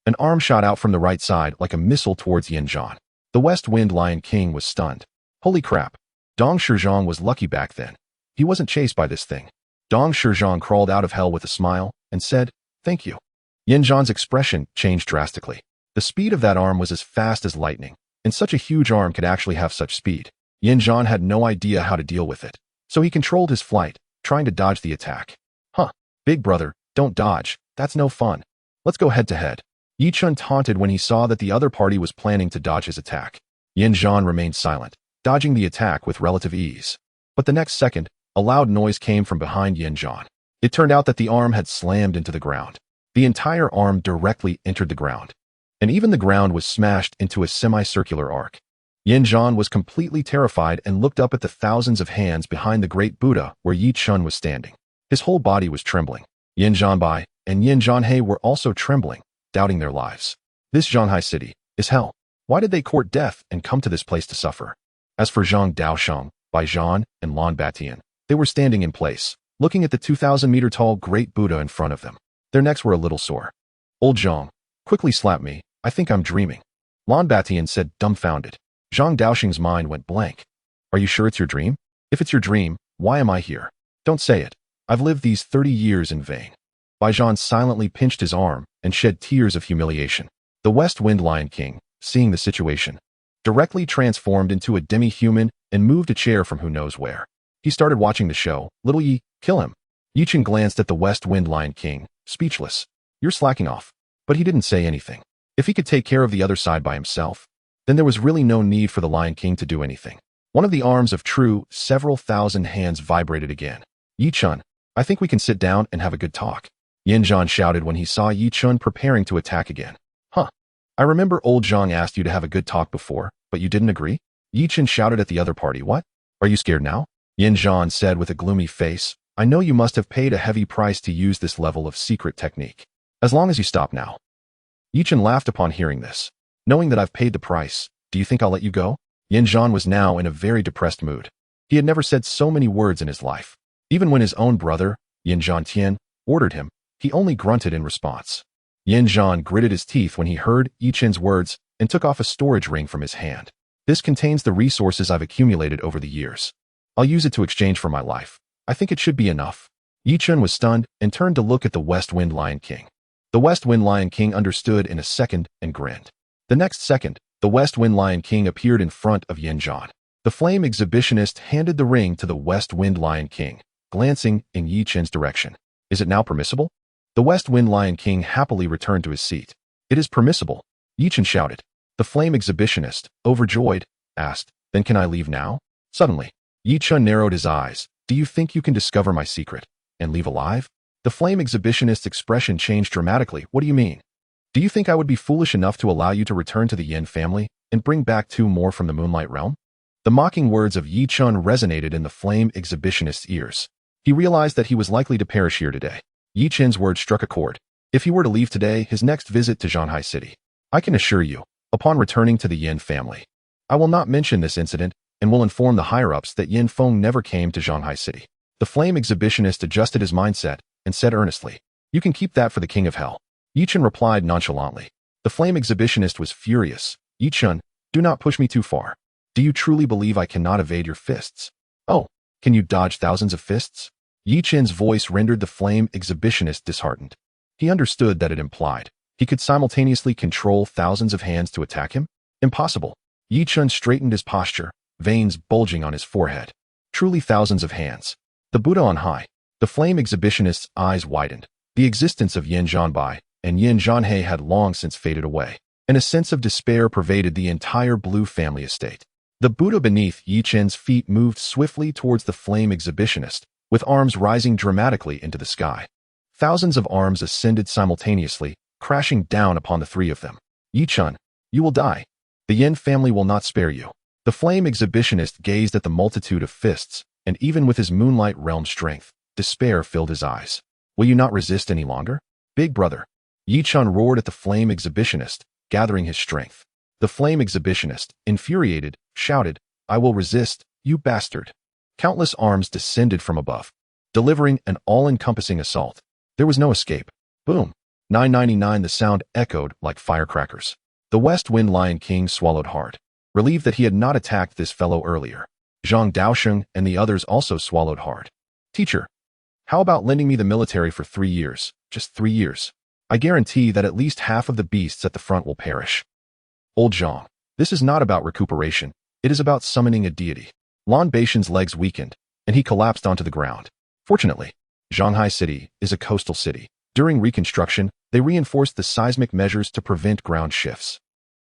Speaker 1: An arm shot out from the right side like a missile towards Yin Zhan. The West Wind Lion King was stunned. Holy crap. Dong Shizhong was lucky back then. He wasn't chased by this thing. Dong Shizhong crawled out of hell with a smile and said, "Thank you." Yin Zhan's expression changed drastically. The speed of that arm was as fast as lightning, and such a huge arm could actually have such speed. Yin Zhan had no idea how to deal with it, so he controlled his flight, trying to dodge the attack. "Huh, big brother, don't dodge, that's no fun. Let's go head to head." Yi Chen taunted when he saw that the other party was planning to dodge his attack. Yin Zhan remained silent, dodging the attack with relative ease. But the next second, a loud noise came from behind Yin Zhan. It turned out that the arm had slammed into the ground. The entire arm directly entered the ground, and even the ground was smashed into a semicircular arc. Yin Zhan was completely terrified and looked up at the thousands of hands behind the great Buddha where Yi Chen was standing. His whole body was trembling. Yin Zhanbai and Yin Zhanhei were also trembling, doubting their lives. This Zhanghai city is hell. Why did they court death and come to this place to suffer? As for Zhang Daosheng, Bai Zhan, and Lan Batian, they were standing in place, looking at the 2,000-meter-tall Great Buddha in front of them. Their necks were a little sore. Old Zhang quickly slapped me. I think I'm dreaming. Lan Batian said, dumbfounded. Zhang Daoxing's mind went blank. Are you sure it's your dream? If it's your dream, why am I here? Don't say it. I've lived these 30 years in vain. Baijian silently pinched his arm and shed tears of humiliation. The West Wind Lion King, seeing the situation, directly transformed into a demi-human and moved a chair from who knows where. He started watching the show. Little Yi, kill him. Yi Chen glanced at the West Wind Lion King, speechless. You're slacking off. But he didn't say anything. If he could take care of the other side by himself, then there was really no need for the Lion King to do anything. One of the arms of True, several thousand hands vibrated again. Yi Chen, I think we can sit down and have a good talk. Yin Zhan shouted when he saw Yi Chen preparing to attack again. Huh. I remember old Zhang asked you to have a good talk before, but you didn't agree? Yi Chen shouted at the other party. What? Are you scared now? Yin Zhan said with a gloomy face. I know you must have paid a heavy price to use this level of secret technique. As long as you stop now. Yi Chen laughed upon hearing this. Knowing that I've paid the price, do you think I'll let you go? Yin Zhan was now in a very depressed mood. He had never said so many words in his life. Even when his own brother, Yin Zhantian, ordered him, he only grunted in response. Yin Zhan gritted his teeth when he heard Yi Chen's words and took off a storage ring from his hand. This contains the resources I've accumulated over the years. I'll use it to exchange for my life. I think it should be enough. Yi Chen was stunned and turned to look at the West Wind Lion King. The West Wind Lion King understood in a second and grinned. The next second, the West Wind Lion King appeared in front of Yin Zhan. The flame exhibitionist handed the ring to the West Wind Lion King, glancing in Yi Chen's direction. Is it now permissible? The West Wind Lion King happily returned to his seat. It is permissible, Yi Chen shouted. The flame exhibitionist, overjoyed, asked, then can I leave now? Suddenly, Yi Chen narrowed his eyes. Do you think you can discover my secret and leave alive? The flame exhibitionist's expression changed dramatically. What do you mean? Do you think I would be foolish enough to allow you to return to the Yin family and bring back 2 more from the Moonlight Realm? The mocking words of Yi Chen resonated in the flame exhibitionist's ears. He realized that he was likely to perish here today. Yi Chen's words struck a chord. If he were to leave today, his next visit to Zhanghai City, I can assure you, upon returning to the Yin family, I will not mention this incident and will inform the higher-ups that Yin Feng never came to Zhanghai City. The flame exhibitionist adjusted his mindset and said earnestly, you can keep that for the King of Hell. Yi Chen replied nonchalantly. The flame exhibitionist was furious. Yi Chen, do not push me too far. Do you truly believe I cannot evade your fists? Oh, can you dodge thousands of fists? Yi Chen's voice rendered the flame exhibitionist disheartened. He understood that it implied he could simultaneously control thousands of hands to attack him? Impossible. Yi Chen straightened his posture, veins bulging on his forehead. Truly thousands of hands. The Buddha on high. The flame exhibitionist's eyes widened. The existence of Yin Zhanbai and Yin Zhanhe had long since faded away, and a sense of despair pervaded the entire Blue family estate. The Buddha beneath Yi Chen's feet moved swiftly towards the flame exhibitionist, with arms rising dramatically into the sky. Thousands of arms ascended simultaneously, crashing down upon the 3 of them. Yi Chen, you will die. The Yin family will not spare you. The flame exhibitionist gazed at the multitude of fists, and even with his Moonlight Realm strength, despair filled his eyes. Will you not resist any longer? Big brother. Yi Chen roared at the flame exhibitionist, gathering his strength. The flame exhibitionist, infuriated, shouted, I will resist, you bastard. Countless arms descended from above, delivering an all-encompassing assault. There was no escape. Boom. 999 The sound echoed like firecrackers. The West Wind Lion King swallowed hard, relieved that he had not attacked this fellow earlier. Zhang Daoxing and the others also swallowed hard. Teacher, how about lending me the military for 3 years? Just 3 years. I guarantee that at least half of the beasts at the front will perish. Old Zhang, this is not about recuperation. It is about summoning a deity. Lan Baishan's legs weakened, and he collapsed onto the ground. Fortunately, Zhanghai City is a coastal city. During reconstruction, they reinforced the seismic measures to prevent ground shifts.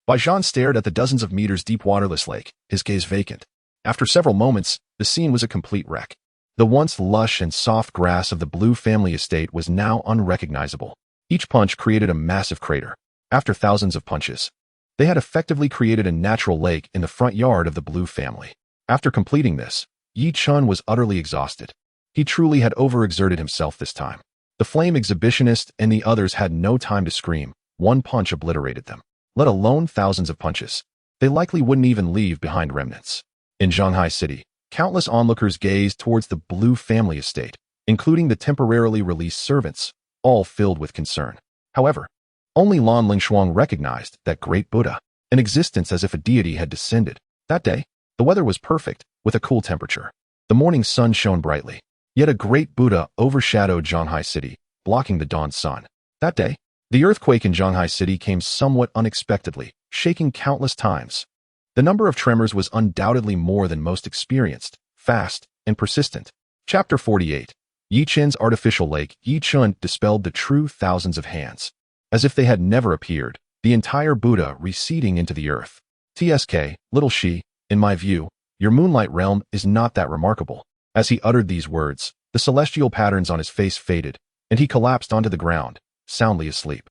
Speaker 1: Baijian stared at the dozens of meters deep waterless lake, his gaze vacant. After several moments, the scene was a complete wreck. The once lush and soft grass of the Blue family estate was now unrecognizable. Each punch created a massive crater. After thousands of punches, they had effectively created a natural lake in the front yard of the Blue family. After completing this, Yi Chen was utterly exhausted. He truly had overexerted himself this time. The flame exhibitionist and the others had no time to scream. One punch obliterated them, let alone thousands of punches. They likely wouldn't even leave behind remnants. In Zhanghai City, countless onlookers gazed towards the Blue family estate, including the temporarily released servants, all filled with concern. However, only Lan Lingshuang recognized that great Buddha, in existence as if a deity had descended. That day, the weather was perfect, with a cool temperature. The morning sun shone brightly, yet a great Buddha overshadowed Zhanghai City, blocking the dawn sun. That day, the earthquake in Zhanghai City came somewhat unexpectedly, shaking countless times. The number of tremors was undoubtedly more than most experienced, fast, and persistent. Chapter 48. Yi Chen's artificial lake. Yi Chen dispelled the true thousands of hands, as if they had never appeared, the entire Buddha receding into the earth. TSK, little she, in my view, your moonlight realm is not that remarkable. As he uttered these words, the celestial patterns on his face faded, and he collapsed onto the ground, soundly asleep.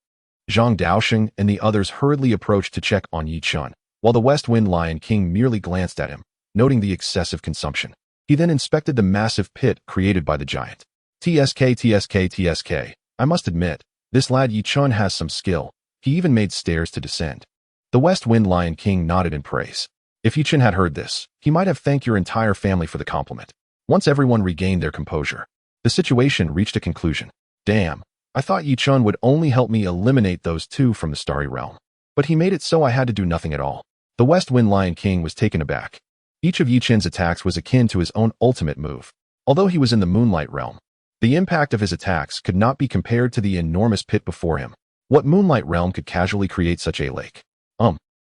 Speaker 1: Zhang Daoxing and the others hurriedly approached to check on Yi Chen, while the West Wind Lion King merely glanced at him, noting the excessive consumption. He then inspected the massive pit created by the giant. TSK, I must admit, this lad Yi Chen has some skill. He even made stairs to descend. The West Wind Lion King nodded in praise. If Yi Chen had heard this, he might have thanked your entire family for the compliment. Once everyone regained their composure, the situation reached a conclusion. Damn, I thought Yi Chen would only help me eliminate those two from the starry realm. But he made it so I had to do nothing at all. The West Wind Lion King was taken aback. Each of Yi Chen's attacks was akin to his own ultimate move. Although he was in the Moonlight Realm, the impact of his attacks could not be compared to the enormous pit before him. What Moonlight Realm could casually create such a lake?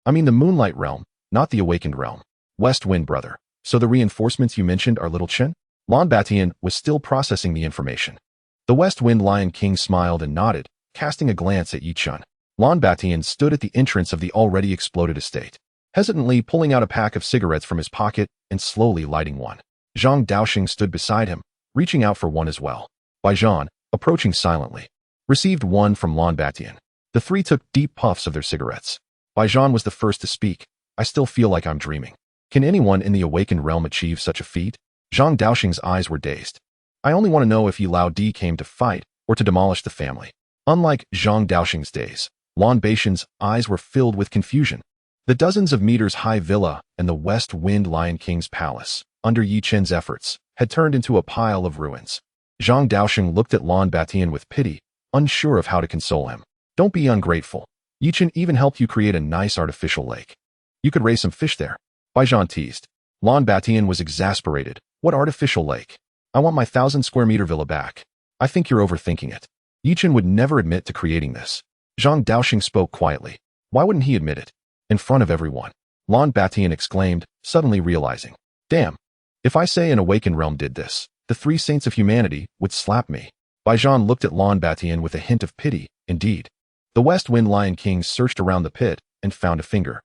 Speaker 1: I mean the Moonlight Realm, not the Awakened Realm. West Wind brother. So the reinforcements you mentioned are little Chen? Lan Batian was still processing the information. The West Wind Lion King smiled and nodded, casting a glance at Yi Chen. Lan Batian stood at the entrance of the already exploded estate, hesitantly pulling out a pack of cigarettes from his pocket and slowly lighting one. Zhang Daoxing stood beside him, reaching out for one as well. Baijian, approaching silently, received one from Lan Batian. The three took deep puffs of their cigarettes. Baijian was the first to speak. I still feel like I'm dreaming. Can anyone in the Awakened Realm achieve such a feat? Zhang Daoxing's eyes were dazed. I only want to know if Yi Lao Di came to fight or to demolish the family. Unlike Zhang Daoxing's days, Lan Batian's eyes were filled with confusion. The dozens of meters high villa and the West Wind Lion King's palace, under Yi Chen's efforts, had turned into a pile of ruins. Zhang Daoxing looked at Lan Batian with pity, unsure of how to console him. Don't be ungrateful. Yi Chen even helped you create a nice artificial lake. You could raise some fish there. Baijian teased. Lan Batian was exasperated. What artificial lake? I want my 1,000-square-meter villa back. I think you're overthinking it. Yi Chen would never admit to creating this. Zhang Daoxing spoke quietly. Why wouldn't he admit it? In front of everyone. Lan Batian exclaimed, suddenly realizing. Damn. If I say an Awakened Realm did this, the three saints of humanity would slap me. Baijian looked at Lan Batian with a hint of pity. Indeed. The West Wind Lion King searched around the pit and found a finger.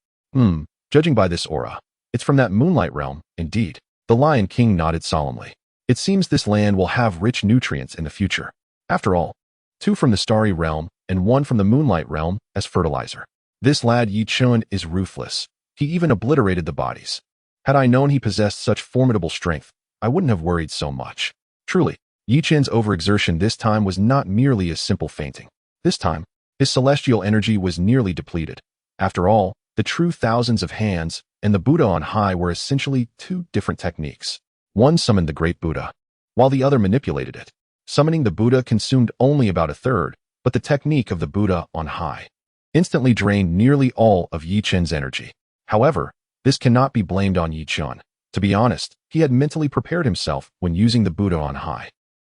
Speaker 1: Judging by this aura, it's from that Moonlight Realm, indeed. The Lion King nodded solemnly. It seems this land will have rich nutrients in the future. After all, 2 from the Starry Realm and 1 from the Moonlight Realm as fertilizer. This lad Yi Chen is ruthless. He even obliterated the bodies. Had I known he possessed such formidable strength, I wouldn't have worried so much. Truly, Yi Chen's overexertion this time was not merely a simple fainting. This time, his celestial energy was nearly depleted. After all, the true thousands of hands and the Buddha on high were essentially 2 different techniques. One summoned the great Buddha, while the other manipulated it. Summoning the Buddha consumed only about a third, but the technique of the Buddha on high instantly drained nearly all of Yi Chen's energy. However, this cannot be blamed on Yi Chen. To be honest, he had mentally prepared himself when using the Buddha on high.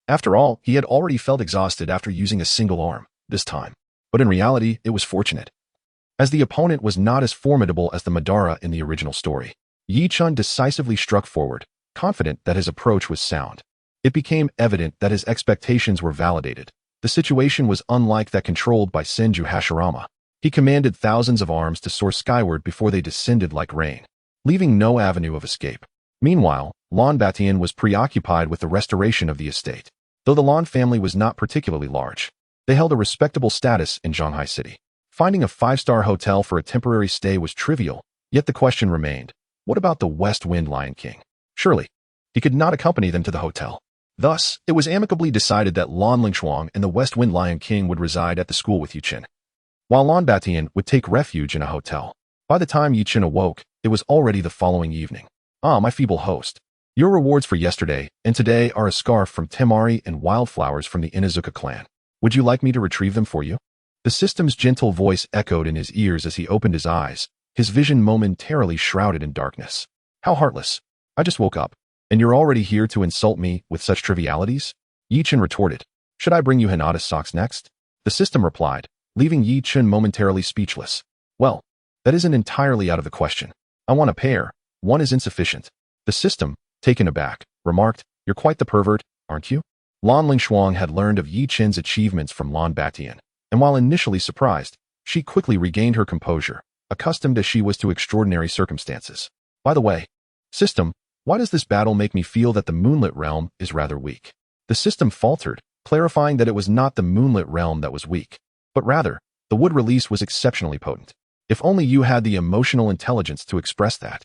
Speaker 1: After all, he had already felt exhausted after using a single arm, this time. But in reality, it was fortunate, as the opponent was not as formidable as the Madara in the original story. Yi Chen decisively struck forward, confident that his approach was sound. It became evident that his expectations were validated. The situation was unlike that controlled by Senju Hashirama. He commanded thousands of arms to soar skyward before they descended like rain, leaving no avenue of escape. Meanwhile, Lan Batian was preoccupied with the restoration of the estate. Though the Lan family was not particularly large, they held a respectable status in Zhanghai City. Finding a 5-star hotel for a temporary stay was trivial, yet the question remained, what about the West Wind Lion King? Surely, he could not accompany them to the hotel. Thus, it was amicably decided that Lan Lingshuang and the West Wind Lion King would reside at the school with Yi Chen, while Lan Batian would take refuge in a hotel. By the time Yi Chen awoke, it was already the following evening. Ah, my feeble host. Your rewards for yesterday and today are a scarf from Temari and wildflowers from the Inazuka clan. Would you like me to retrieve them for you? The system's gentle voice echoed in his ears as he opened his eyes, his vision momentarily shrouded in darkness. How heartless. I just woke up, and you're already here to insult me with such trivialities? Chen retorted. Should I bring you Hinata's socks next? The system replied, leaving Chen momentarily speechless. Well, that isn't entirely out of the question. I want a pair. One is insufficient. The system, taken aback, remarked, You're quite the pervert, aren't you? Lan Lingshuang had learned of Chen's achievements from Lan Batian, and while initially surprised, she quickly regained her composure, accustomed as she was to extraordinary circumstances. By the way, system, why does this battle make me feel that the moonlit realm is rather weak? The system faltered, clarifying that it was not the moonlit realm that was weak, but rather, the wood release was exceptionally potent. If only you had the emotional intelligence to express that.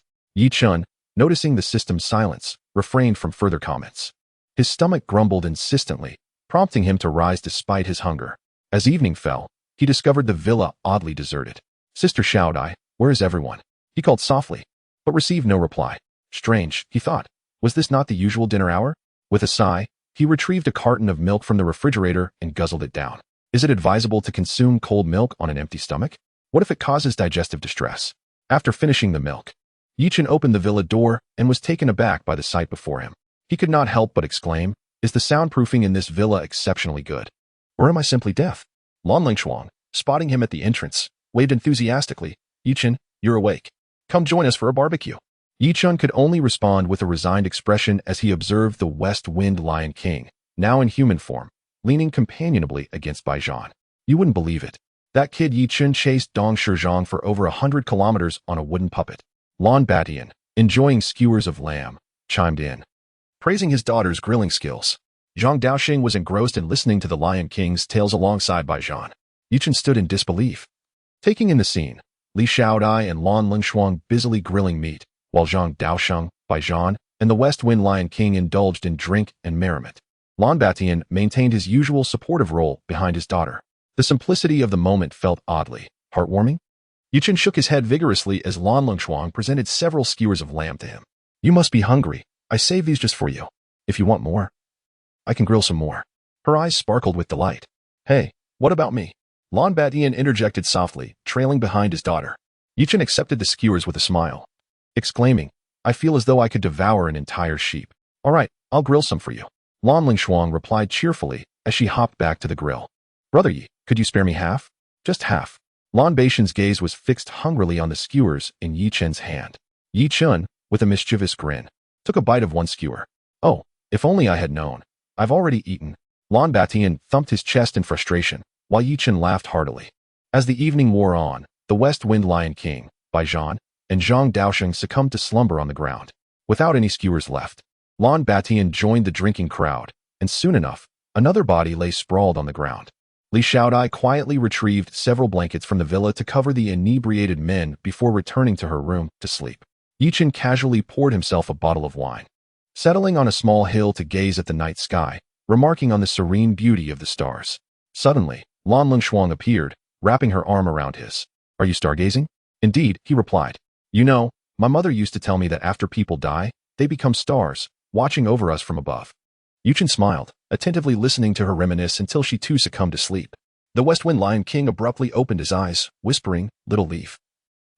Speaker 1: Chen, noticing the system's silence, refrained from further comments. His stomach grumbled insistently, prompting him to rise despite his hunger. As evening fell, he discovered the villa oddly deserted. Sister Xiaodai, where is everyone? He called softly, but received no reply. Strange, he thought. Was this not the usual dinner hour? With a sigh, he retrieved a carton of milk from the refrigerator and guzzled it down. Is it advisable to consume cold milk on an empty stomach? What if it causes digestive distress? After finishing the milk, Chen opened the villa door and was taken aback by the sight before him. He could not help but exclaim, Is the soundproofing in this villa exceptionally good? Or am I simply deaf? Lan Lingshuang, spotting him at the entrance, waved enthusiastically, Chen, you're awake. Come join us for a barbecue. Chen could only respond with a resigned expression as he observed the West Wind Lion King, now in human form, leaning companionably against Baijian. You wouldn't believe it. That kid Chen chased Dong Shizhong for over 100 kilometers on a wooden puppet. Lan Batian, enjoying skewers of lamb, chimed in, praising his daughter's grilling skills. Zhang Daoxing was engrossed in listening to the Lion King's tales alongside Baijian. Chen stood in disbelief, taking in the scene. Li Xiaodai and Lan Lingshuang busily grilling meat, while Zhang Daoxing, Baijian, and the West Wind Lion King indulged in drink and merriment. Lan Batian maintained his usual supportive role behind his daughter. The simplicity of the moment felt oddly heartwarming. Chen shook his head vigorously as Lan Lingshuang presented several skewers of lamb to him. You must be hungry. I saved these just for you. If you want more, I can grill some more. Her eyes sparkled with delight. Hey, what about me? Lan Batian interjected softly, trailing behind his daughter. Chen accepted the skewers with a smile, exclaiming, I feel as though I could devour an entire sheep. All right, I'll grill some for you. Lan Lingshuang replied cheerfully as she hopped back to the grill. Brother Yi, could you spare me half? Just half. Lan Batian's gaze was fixed hungrily on the skewers in Chen's hand. Chen, with a mischievous grin, took a bite of one skewer. Oh, if only I had known. I've already eaten. Lan Batian thumped his chest in frustration, while Chen laughed heartily. As the evening wore on, the West Wind Lion King, Baijian, and Zhang Daoxing succumbed to slumber on the ground. Without any skewers left, Lan Batian joined the drinking crowd, and soon enough, another body lay sprawled on the ground. Li Xiaodai quietly retrieved several blankets from the villa to cover the inebriated men before returning to her room to sleep. Chen casually poured himself a bottle of wine, settling on a small hill to gaze at the night sky, remarking on the serene beauty of the stars. Suddenly, Lan Lingshuang appeared, wrapping her arm around his. Are you stargazing? Indeed, he replied. You know, my mother used to tell me that after people die, they become stars, watching over us from above. Chen smiled, attentively listening to her reminisce until she too succumbed to sleep. The West Wind Lion King abruptly opened his eyes, whispering, Little Leaf,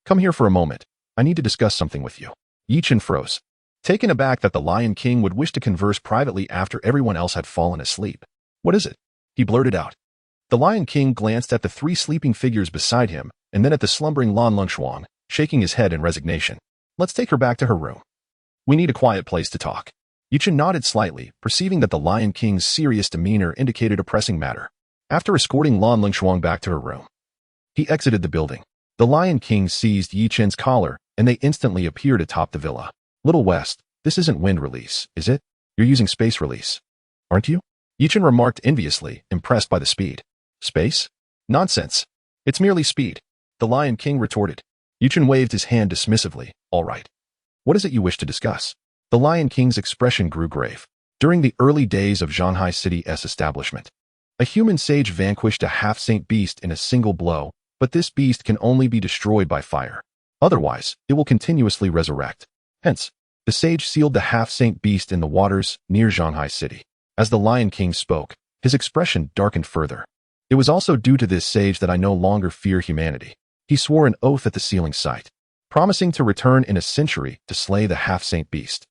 Speaker 1: come here for a moment. I need to discuss something with you. Chen froze, taken aback that the Lion King would wish to converse privately after everyone else had fallen asleep. What is it? He blurted out. The Lion King glanced at the three sleeping figures beside him and then at the slumbering Lan Lingshuang, shaking his head in resignation. Let's take her back to her room. We need a quiet place to talk. Chen nodded slightly, perceiving that the Lion King's serious demeanor indicated a pressing matter. After escorting Lan Lingshuang back to her room, he exited the building. The Lion King seized Chen's collar, and they instantly appeared atop the villa. Little West, this isn't wind release, is it? You're using space release, aren't you? Chen remarked enviously, impressed by the speed. Space? Nonsense. It's merely speed, the Lion King retorted. Chen waved his hand dismissively. All right. What is it you wish to discuss? The Lion King's expression grew grave. During the early days of Zhanghai City's establishment, a human sage vanquished a half-saint beast in a single blow, but this beast can only be destroyed by fire. Otherwise, it will continuously resurrect. Hence, The sage sealed the half-saint beast in the waters near Shanghai City. As the Lion King spoke, his expression darkened further. It was also due to this sage that I no longer fear humanity. He swore an oath at the sealing site, promising to return in a century to slay the half-saint beast.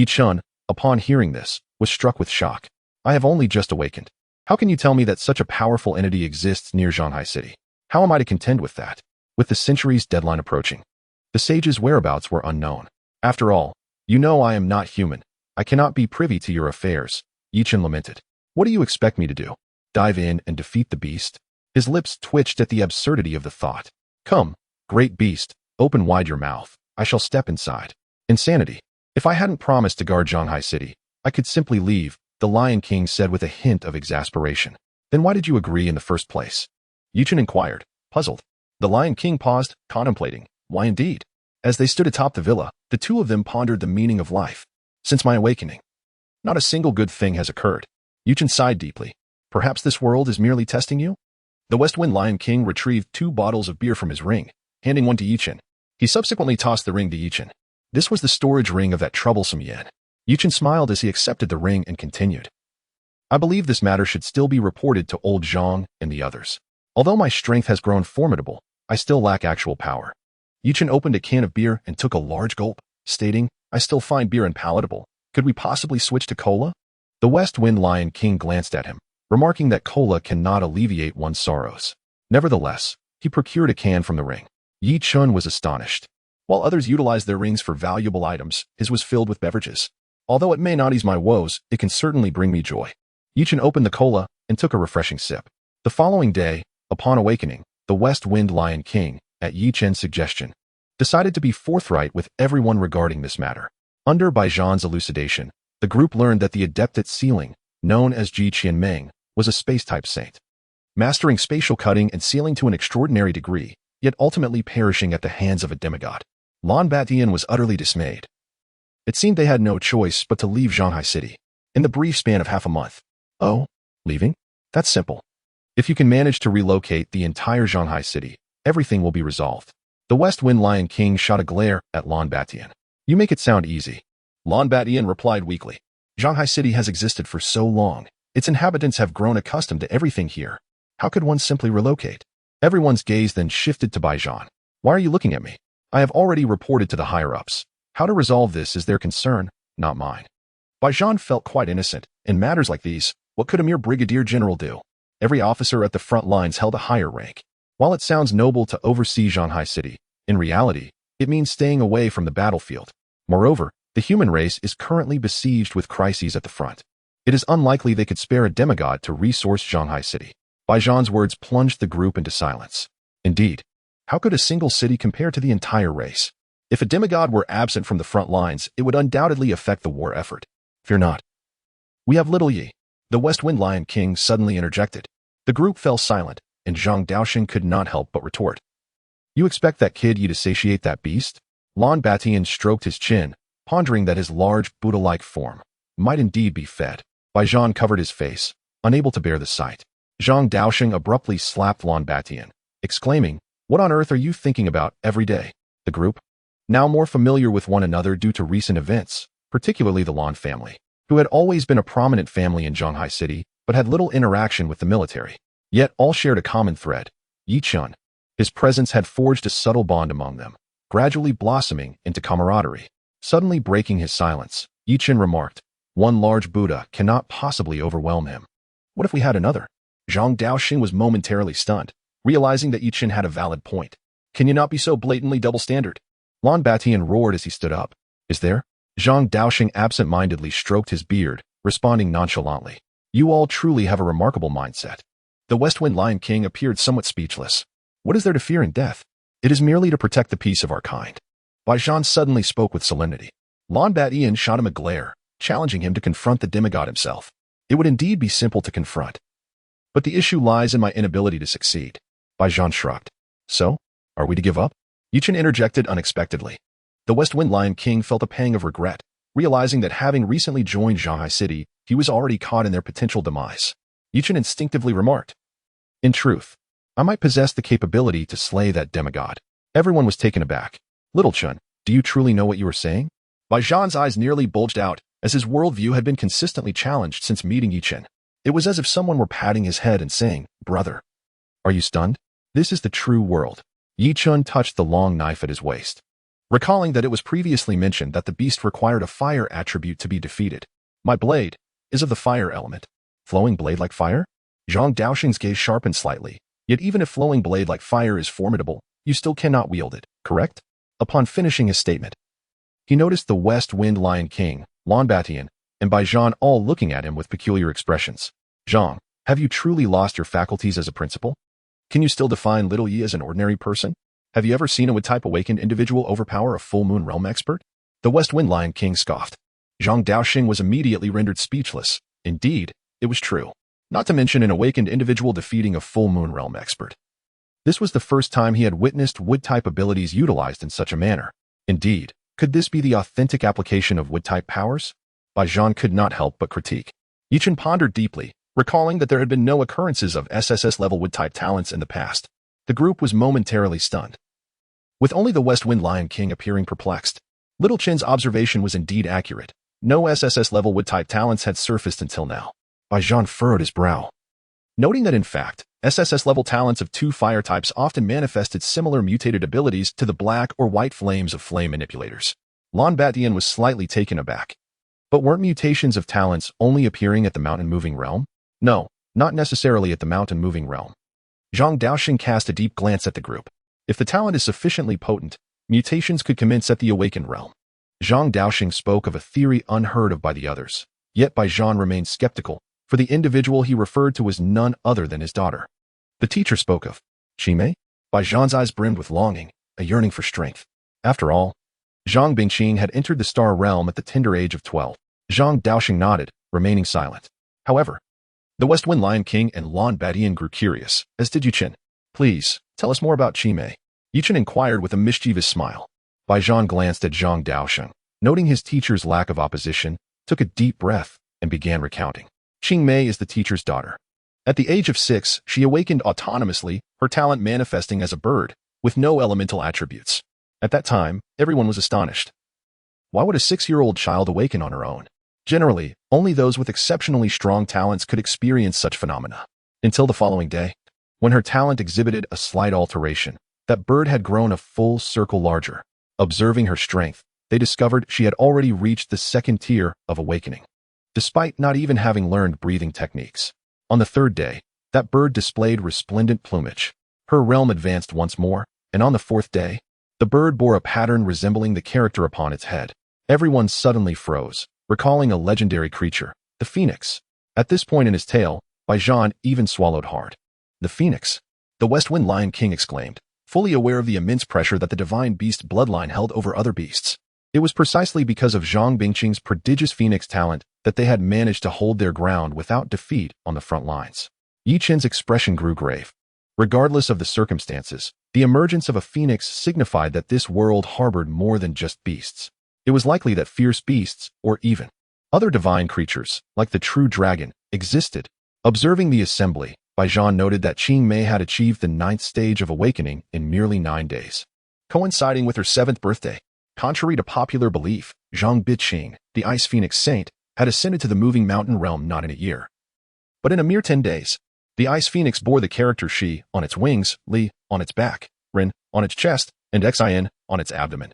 Speaker 1: Chen, upon hearing this, was struck with shock. I have only just awakened. How can you tell me that such a powerful entity exists near Shanghai City? How am I to contend with that? With the century's deadline approaching, the sage's whereabouts were unknown. After all, you know I am not human. I cannot be privy to your affairs, Chen lamented. What do you expect me to do? Dive in and defeat the beast? His lips twitched at the absurdity of the thought. Come, great beast, open wide your mouth. I shall step inside. Insanity. If I hadn't promised to guard Shanghai City, I could simply leave, the Lion King said with a hint of exasperation. Then why did you agree in the first place? Chen inquired, puzzled. The Lion King paused, contemplating. Why indeed? As they stood atop the villa, the two of them pondered the meaning of life. Since my awakening, not a single good thing has occurred. Chen sighed deeply. Perhaps this world is merely testing you? The West Wind Lion King retrieved 2 bottles of beer from his ring, handing one to Chen. He subsequently tossed the ring to Chen. This was the storage ring of that troublesome yen. Chen smiled as he accepted the ring and continued. I believe this matter should still be reported to old Zhang and the others. Although my strength has grown formidable, I still lack actual power. Chen opened a can of beer and took a large gulp, stating, I still find beer unpalatable. Could we possibly switch to cola? The West Wind Lion King glanced at him, remarking that cola cannot alleviate one's sorrows. Nevertheless, he procured a can from the ring. Chen was astonished. While others utilized their rings for valuable items, his was filled with beverages. Although it may not ease my woes, it can certainly bring me joy. Chen opened the cola and took a refreshing sip. The following day, upon awakening, the West Wind Lion King, at Chen's suggestion, decided to be forthright with everyone regarding this matter. Under Bai Zhan's elucidation, the group learned that the adept at sealing, known as Ji Qianmeng, was a space-type saint, mastering spatial cutting and sealing to an extraordinary degree, yet ultimately perishing at the hands of a demigod. Lan Batian was utterly dismayed. It seemed they had no choice but to leave Shanghai City, in the brief span of half a month. Oh, leaving? That's simple. If you can manage to relocate the entire Shanghai City, everything will be resolved. The West Wind Lion King shot a glare at Lan Batian. You make it sound easy. Lan Batian replied weakly. Shanghai City has existed for so long. Its inhabitants have grown accustomed to everything here. How could one simply relocate? Everyone's gaze then shifted to Bai Zhan. Why are you looking at me? I have already reported to the higher-ups. How to resolve this is their concern, not mine. Bai Zhan felt quite innocent. In matters like these, what could a mere brigadier general do? Every officer at the front lines held a higher rank. While it sounds noble to oversee Shanghai City, in reality, it means staying away from the battlefield. Moreover, the human race is currently besieged with crises at the front. It is unlikely they could spare a demigod to resource Shanghai City. Bai Zhan's words plunged the group into silence. Indeed, how could a single city compare to the entire race? If a demigod were absent from the front lines, it would undoubtedly affect the war effort. Fear not. We have little ye. The West Wind Lion King suddenly interjected. The group fell silent, and Zhang Daoxing could not help but retort. You expect that kid ye to satiate that beast? Lan Batian stroked his chin, pondering that his large, Buddha-like form might indeed be fed. Bai Zhan covered his face, unable to bear the sight. Zhang Daoxing abruptly slapped Lan Batian, exclaiming, What on earth are you thinking about every day? The group, now more familiar with one another due to recent events, particularly the Lan family, who had always been a prominent family in Shanghai City, but had little interaction with the military, yet all shared a common thread, Chen. His presence had forged a subtle bond among them, gradually blossoming into camaraderie. Suddenly breaking his silence, Chen remarked, One large Buddha cannot possibly overwhelm him. What if we had another? Zhang Daoxing was momentarily stunned, realizing that Chen had a valid point. Can you not be so blatantly double-standard? Lan Batian roared as he stood up. Is there? Zhang Daoxing absent-mindedly stroked his beard, responding nonchalantly. You all truly have a remarkable mindset. The West Wind Lion King appeared somewhat speechless. What is there to fear in death? It is merely to protect the peace of our kind. Bai Zhan suddenly spoke with solemnity. Lan Batian shot him a glare, challenging him to confront the demigod himself. It would indeed be simple to confront. But the issue lies in my inability to succeed. Bai Zhan shrugged. So, are we to give up? Chen interjected unexpectedly. The West Wind Lion King felt a pang of regret, realizing that having recently joined Shanghai City, he was already caught in their potential demise. Chen instinctively remarked. In truth, I might possess the capability to slay that demigod. Everyone was taken aback. Little Chen, do you truly know what you are saying? Baijian's eyes nearly bulged out, as his worldview had been consistently challenged since meeting Chen. It was as if someone were patting his head and saying, "Brother, are you stunned? This is the true world." Chen touched the long knife at his waist, recalling that it was previously mentioned that the beast required a fire attribute to be defeated. "My blade is of the fire element. Flowing blade like fire?" Zhang Daoxing's gaze sharpened slightly. "Yet even if flowing blade like fire is formidable, you still cannot wield it, correct?" Upon finishing his statement, he noticed the West Wind Lion King, Lan Batian, and Baijian all looking at him with peculiar expressions. "Zhang, have you truly lost your faculties as a principal? Can you still define Little Yi as an ordinary person? Have you ever seen a wood-type awakened individual overpower a full moon realm expert?" The West Wind Lion King scoffed. Zhang Daoxing was immediately rendered speechless. Indeed, it was true. Not to mention an awakened individual defeating a full moon realm expert. This was the first time he had witnessed wood-type abilities utilized in such a manner. Indeed, could this be the authentic application of wood-type powers? Baijian could not help but critique. Chen pondered deeply, recalling that there had been no occurrences of SSS-level wood-type talents in the past. The group was momentarily stunned, with only the West Wind Lion King appearing perplexed. Little Chen's observation was indeed accurate. No SSS-level wood-type talents had surfaced until now. Baijian furrowed his brow, noting that in fact, SSS-level talents of two fire types often manifested similar mutated abilities to the black or white flames of flame manipulators. Lan Batian was slightly taken aback. But weren't mutations of talents only appearing at the mountain-moving realm? No, not necessarily at the mountain-moving realm. Zhang Daoxing cast a deep glance at the group. If the talent is sufficiently potent, mutations could commence at the awakened realm. Zhang Daoxing spoke of a theory unheard of by the others. Yet Baijian remained skeptical, for the individual he referred to was none other than his daughter. The teacher spoke of Qimei. Baijian's eyes brimmed with longing, a yearning for strength. After all, Zhang Bingqing had entered the star realm at the tender age of 12. Zhang Daoxing nodded, remaining silent. However, the West Wind Lion King and Lan Batian grew curious, as did Chen. "Please, tell us more about Qimei." Chen inquired with a mischievous smile. Baijian glanced at Zhang Daoxing, noting his teacher's lack of opposition, took a deep breath, and began recounting. Qimei is the teacher's daughter. At the age of 6, she awakened autonomously, her talent manifesting as a bird, with no elemental attributes. At that time, everyone was astonished. Why would a 6-year-old child awaken on her own? Generally, only those with exceptionally strong talents could experience such phenomena. Until the following day, when her talent exhibited a slight alteration, that bird had grown a full circle larger. Observing her strength, they discovered she had already reached the 2nd tier of awakening, despite not even having learned breathing techniques. On the 3rd day, that bird displayed resplendent plumage. Her realm advanced once more, and on the 4th day, the bird bore a pattern resembling the character upon its head. Everyone suddenly froze, recalling a legendary creature, the phoenix. At this point in his tale, Baijian even swallowed hard. "The phoenix?" the West Wind Lion King exclaimed, fully aware of the immense pressure that the divine beast bloodline held over other beasts. It was precisely because of Zhang Bingqing's prodigious phoenix talent that they had managed to hold their ground without defeat on the front lines. Chen's expression grew grave. Regardless of the circumstances, the emergence of a phoenix signified that this world harbored more than just beasts. It was likely that fierce beasts, or even other divine creatures, like the true dragon, existed. Observing the assembly, Baijian noted that Qimei had achieved the 9th stage of awakening in merely 9 days, coinciding with her 7th birthday. Contrary to popular belief, Zhang Biqing, the Ice Phoenix Saint, had ascended to the moving mountain realm not in a year, but in a mere 10 days. The Ice Phoenix bore the character Shi on its wings, Li on its back, Ren on its chest, and Xin on its abdomen,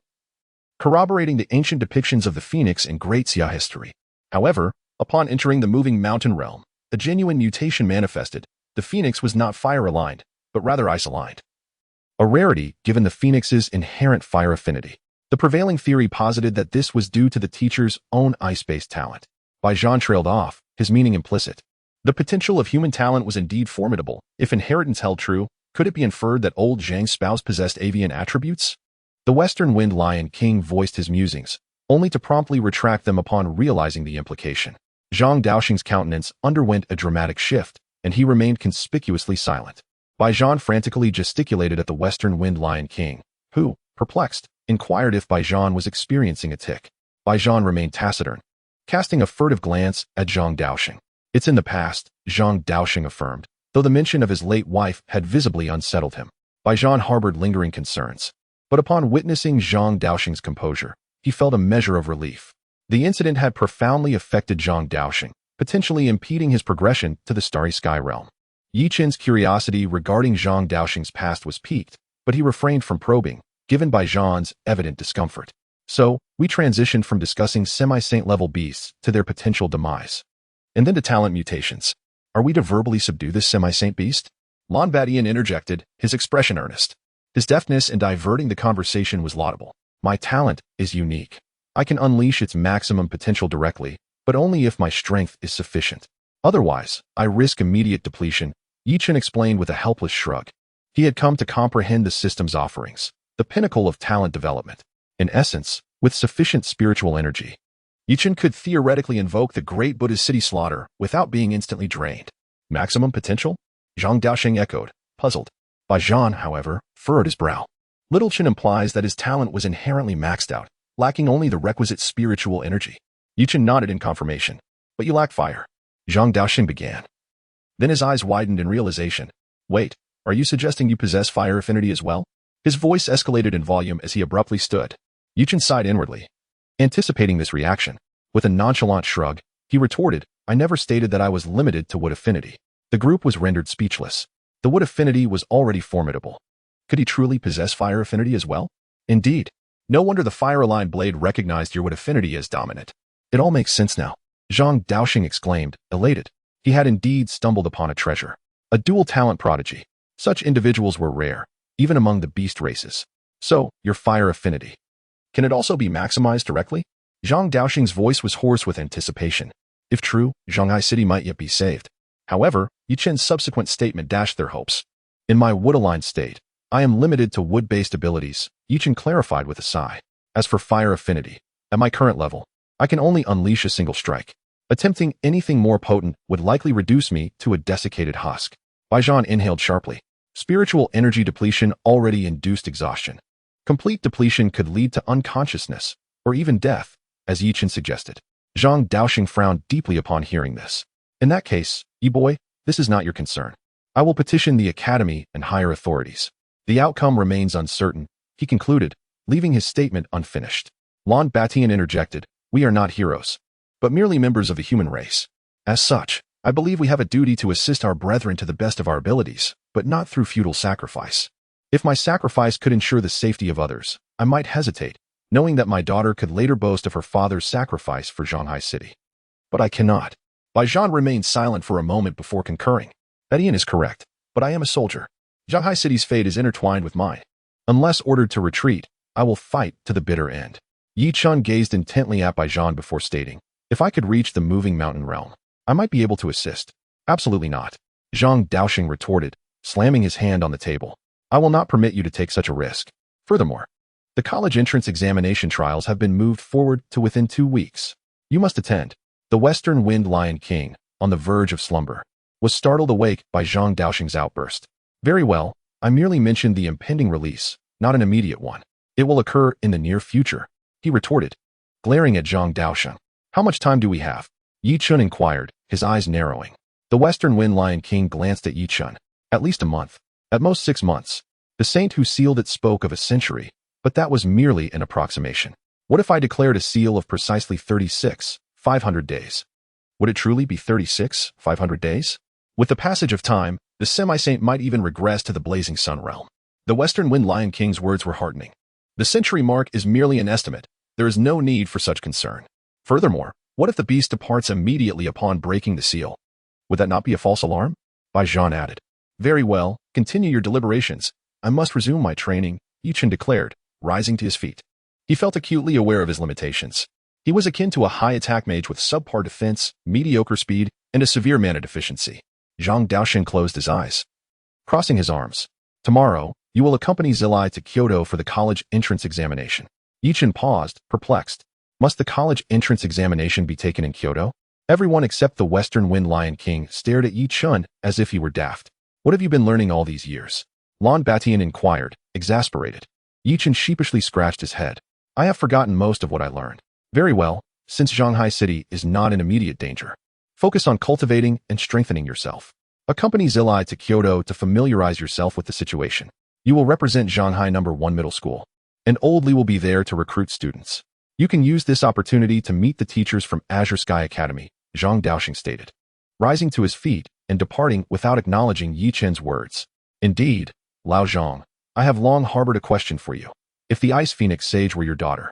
Speaker 1: corroborating the ancient depictions of the phoenix in Great Xia history. However, upon entering the moving mountain realm, a genuine mutation manifested. The phoenix was not fire-aligned, but rather ice-aligned, a rarity given the phoenix's inherent fire affinity. The prevailing theory posited that this was due to the teacher's own ice-based talent. Baijian trailed off, his meaning implicit. The potential of human talent was indeed formidable. If inheritance held true, could it be inferred that old Zhang's spouse possessed avian attributes? The Western Wind Lion King voiced his musings, only to promptly retract them upon realizing the implication. Zhang Daoxing's countenance underwent a dramatic shift, and he remained conspicuously silent. Baijian frantically gesticulated at the Western Wind Lion King, who, perplexed, inquired if Baijian was experiencing a tic. Baijian remained taciturn, casting a furtive glance at Zhang Daoxing. "It's in the past," Zhang Daoxing affirmed, though the mention of his late wife had visibly unsettled him. Baijian harbored lingering concerns, but upon witnessing Zhang Daoxing's composure, he felt a measure of relief. The incident had profoundly affected Zhang Daoxing, potentially impeding his progression to the Starry Sky realm. Yi Chen's curiosity regarding Zhang Daoxing's past was piqued, but he refrained from probing, given by Zhang's evident discomfort. So, we transitioned from discussing semi-saint level beasts to their potential demise. And then to talent mutations. Are we to verbally subdue this semi-saint beast? Lon Batian interjected, his expression earnest. His deftness in diverting the conversation was laudable. My talent is unique. I can unleash its maximum potential directly, but only if my strength is sufficient. Otherwise, I risk immediate depletion, Yi Chen explained with a helpless shrug. He had come to comprehend the system's offerings, the pinnacle of talent development. In essence, with sufficient spiritual energy, Yi Chen could theoretically invoke the great Buddha's city slaughter without being instantly drained. Maximum potential? Zhang Daoxing echoed, puzzled. Bai Zhan, however, furrowed his brow. Little Chen implies that his talent was inherently maxed out, lacking only the requisite spiritual energy. Yi Chen nodded in confirmation. But you lack fire. Zhang Daoxing began. Then his eyes widened in realization. Wait, are you suggesting you possess fire affinity as well? His voice escalated in volume as he abruptly stood. Yi Chen sighed inwardly. Anticipating this reaction, with a nonchalant shrug, he retorted, I never stated that I was limited to wood affinity. The group was rendered speechless. The wood affinity was already formidable. Could he truly possess fire affinity as well? Indeed. No wonder the fire-aligned blade recognized your wood affinity as dominant. It all makes sense now. Zhang Daoxing exclaimed, elated. He had indeed stumbled upon a treasure. A dual talent prodigy. Such individuals were rare, even among the beast races. So, your fire affinity. Can it also be maximized directly? Zhang Daoxing's voice was hoarse with anticipation. If true, Zhanghai City might yet be saved. However, Yi Chen's subsequent statement dashed their hopes. In my wood-aligned state, I am limited to wood-based abilities, Yi Chen clarified with a sigh. As for fire affinity, at my current level, I can only unleash a single strike. Attempting anything more potent would likely reduce me to a desiccated husk. Bai Zhan inhaled sharply. Spiritual energy depletion already induced exhaustion. Complete depletion could lead to unconsciousness, or even death, as Yi Chen suggested. Zhang Daoxing frowned deeply upon hearing this. In that case, Yi boy, this is not your concern. I will petition the academy and higher authorities. The outcome remains uncertain, he concluded, leaving his statement unfinished. Lon Batian interjected, we are not heroes, but merely members of the human race. As such, I believe we have a duty to assist our brethren to the best of our abilities, but not through futile sacrifice. If my sacrifice could ensure the safety of others, I might hesitate, knowing that my daughter could later boast of her father's sacrifice for Zhanghai City. But I cannot. Bai Zhan remained silent for a moment before concurring. Batian is correct, but I am a soldier. Zhanghai City's fate is intertwined with mine. Unless ordered to retreat, I will fight to the bitter end. Yi Chen gazed intently at Bai Zhan before stating, if I could reach the moving mountain realm, I might be able to assist. Absolutely not. Zhang Daoxing retorted, slamming his hand on the table. I will not permit you to take such a risk. Furthermore, the college entrance examination trials have been moved forward to within 2 weeks. You must attend. The Western Wind Lion King, on the verge of slumber, was startled awake by Zhang Daoxing's outburst. Very well, I merely mentioned the impending release, not an immediate one. It will occur in the near future, he retorted, glaring at Zhang Daoxing. How much time do we have? Yi Chen inquired, his eyes narrowing. The Western Wind Lion King glanced at Yi Chen. At least a month. At most 6 months. The saint who sealed it spoke of a century, but that was merely an approximation. What if I declared a seal of precisely 36,500 days? Would it truly be 36,500 days? With the passage of time, the semi-saint might even regress to the blazing sun realm. The Western Wind Lion King's words were heartening. The century mark is merely an estimate. There is no need for such concern. Furthermore, what if the beast departs immediately upon breaking the seal? Would that not be a false alarm? Bai Zhan added. Very well, continue your deliberations. I must resume my training, Yi Chen declared, rising to his feet. He felt acutely aware of his limitations. He was akin to a high attack mage with subpar defense, mediocre speed, and a severe mana deficiency. Zhang Daoxing closed his eyes, crossing his arms. Tomorrow, you will accompany Zilai to Kyoto for the college entrance examination. Yi Chen paused, perplexed. Must the college entrance examination be taken in Kyoto? Everyone except the Western Wind Lion King stared at Yi Chen as if he were daft. What have you been learning all these years? Lon Batian inquired, exasperated. Yi Chen sheepishly scratched his head. I have forgotten most of what I learned. Very well, since Zhanghai City is not in immediate danger. Focus on cultivating and strengthening yourself. Accompany Zilai to Kyoto to familiarize yourself with the situation. You will represent Zhanghai No. 1 Middle School. And Old Li will be there to recruit students. You can use this opportunity to meet the teachers from Azure Sky Academy, Zhang Daoxing stated, rising to his feet and departing without acknowledging Yi Chen's words. Indeed, Lao Zhang, I have long harbored a question for you. If the Ice Phoenix Sage were your daughter.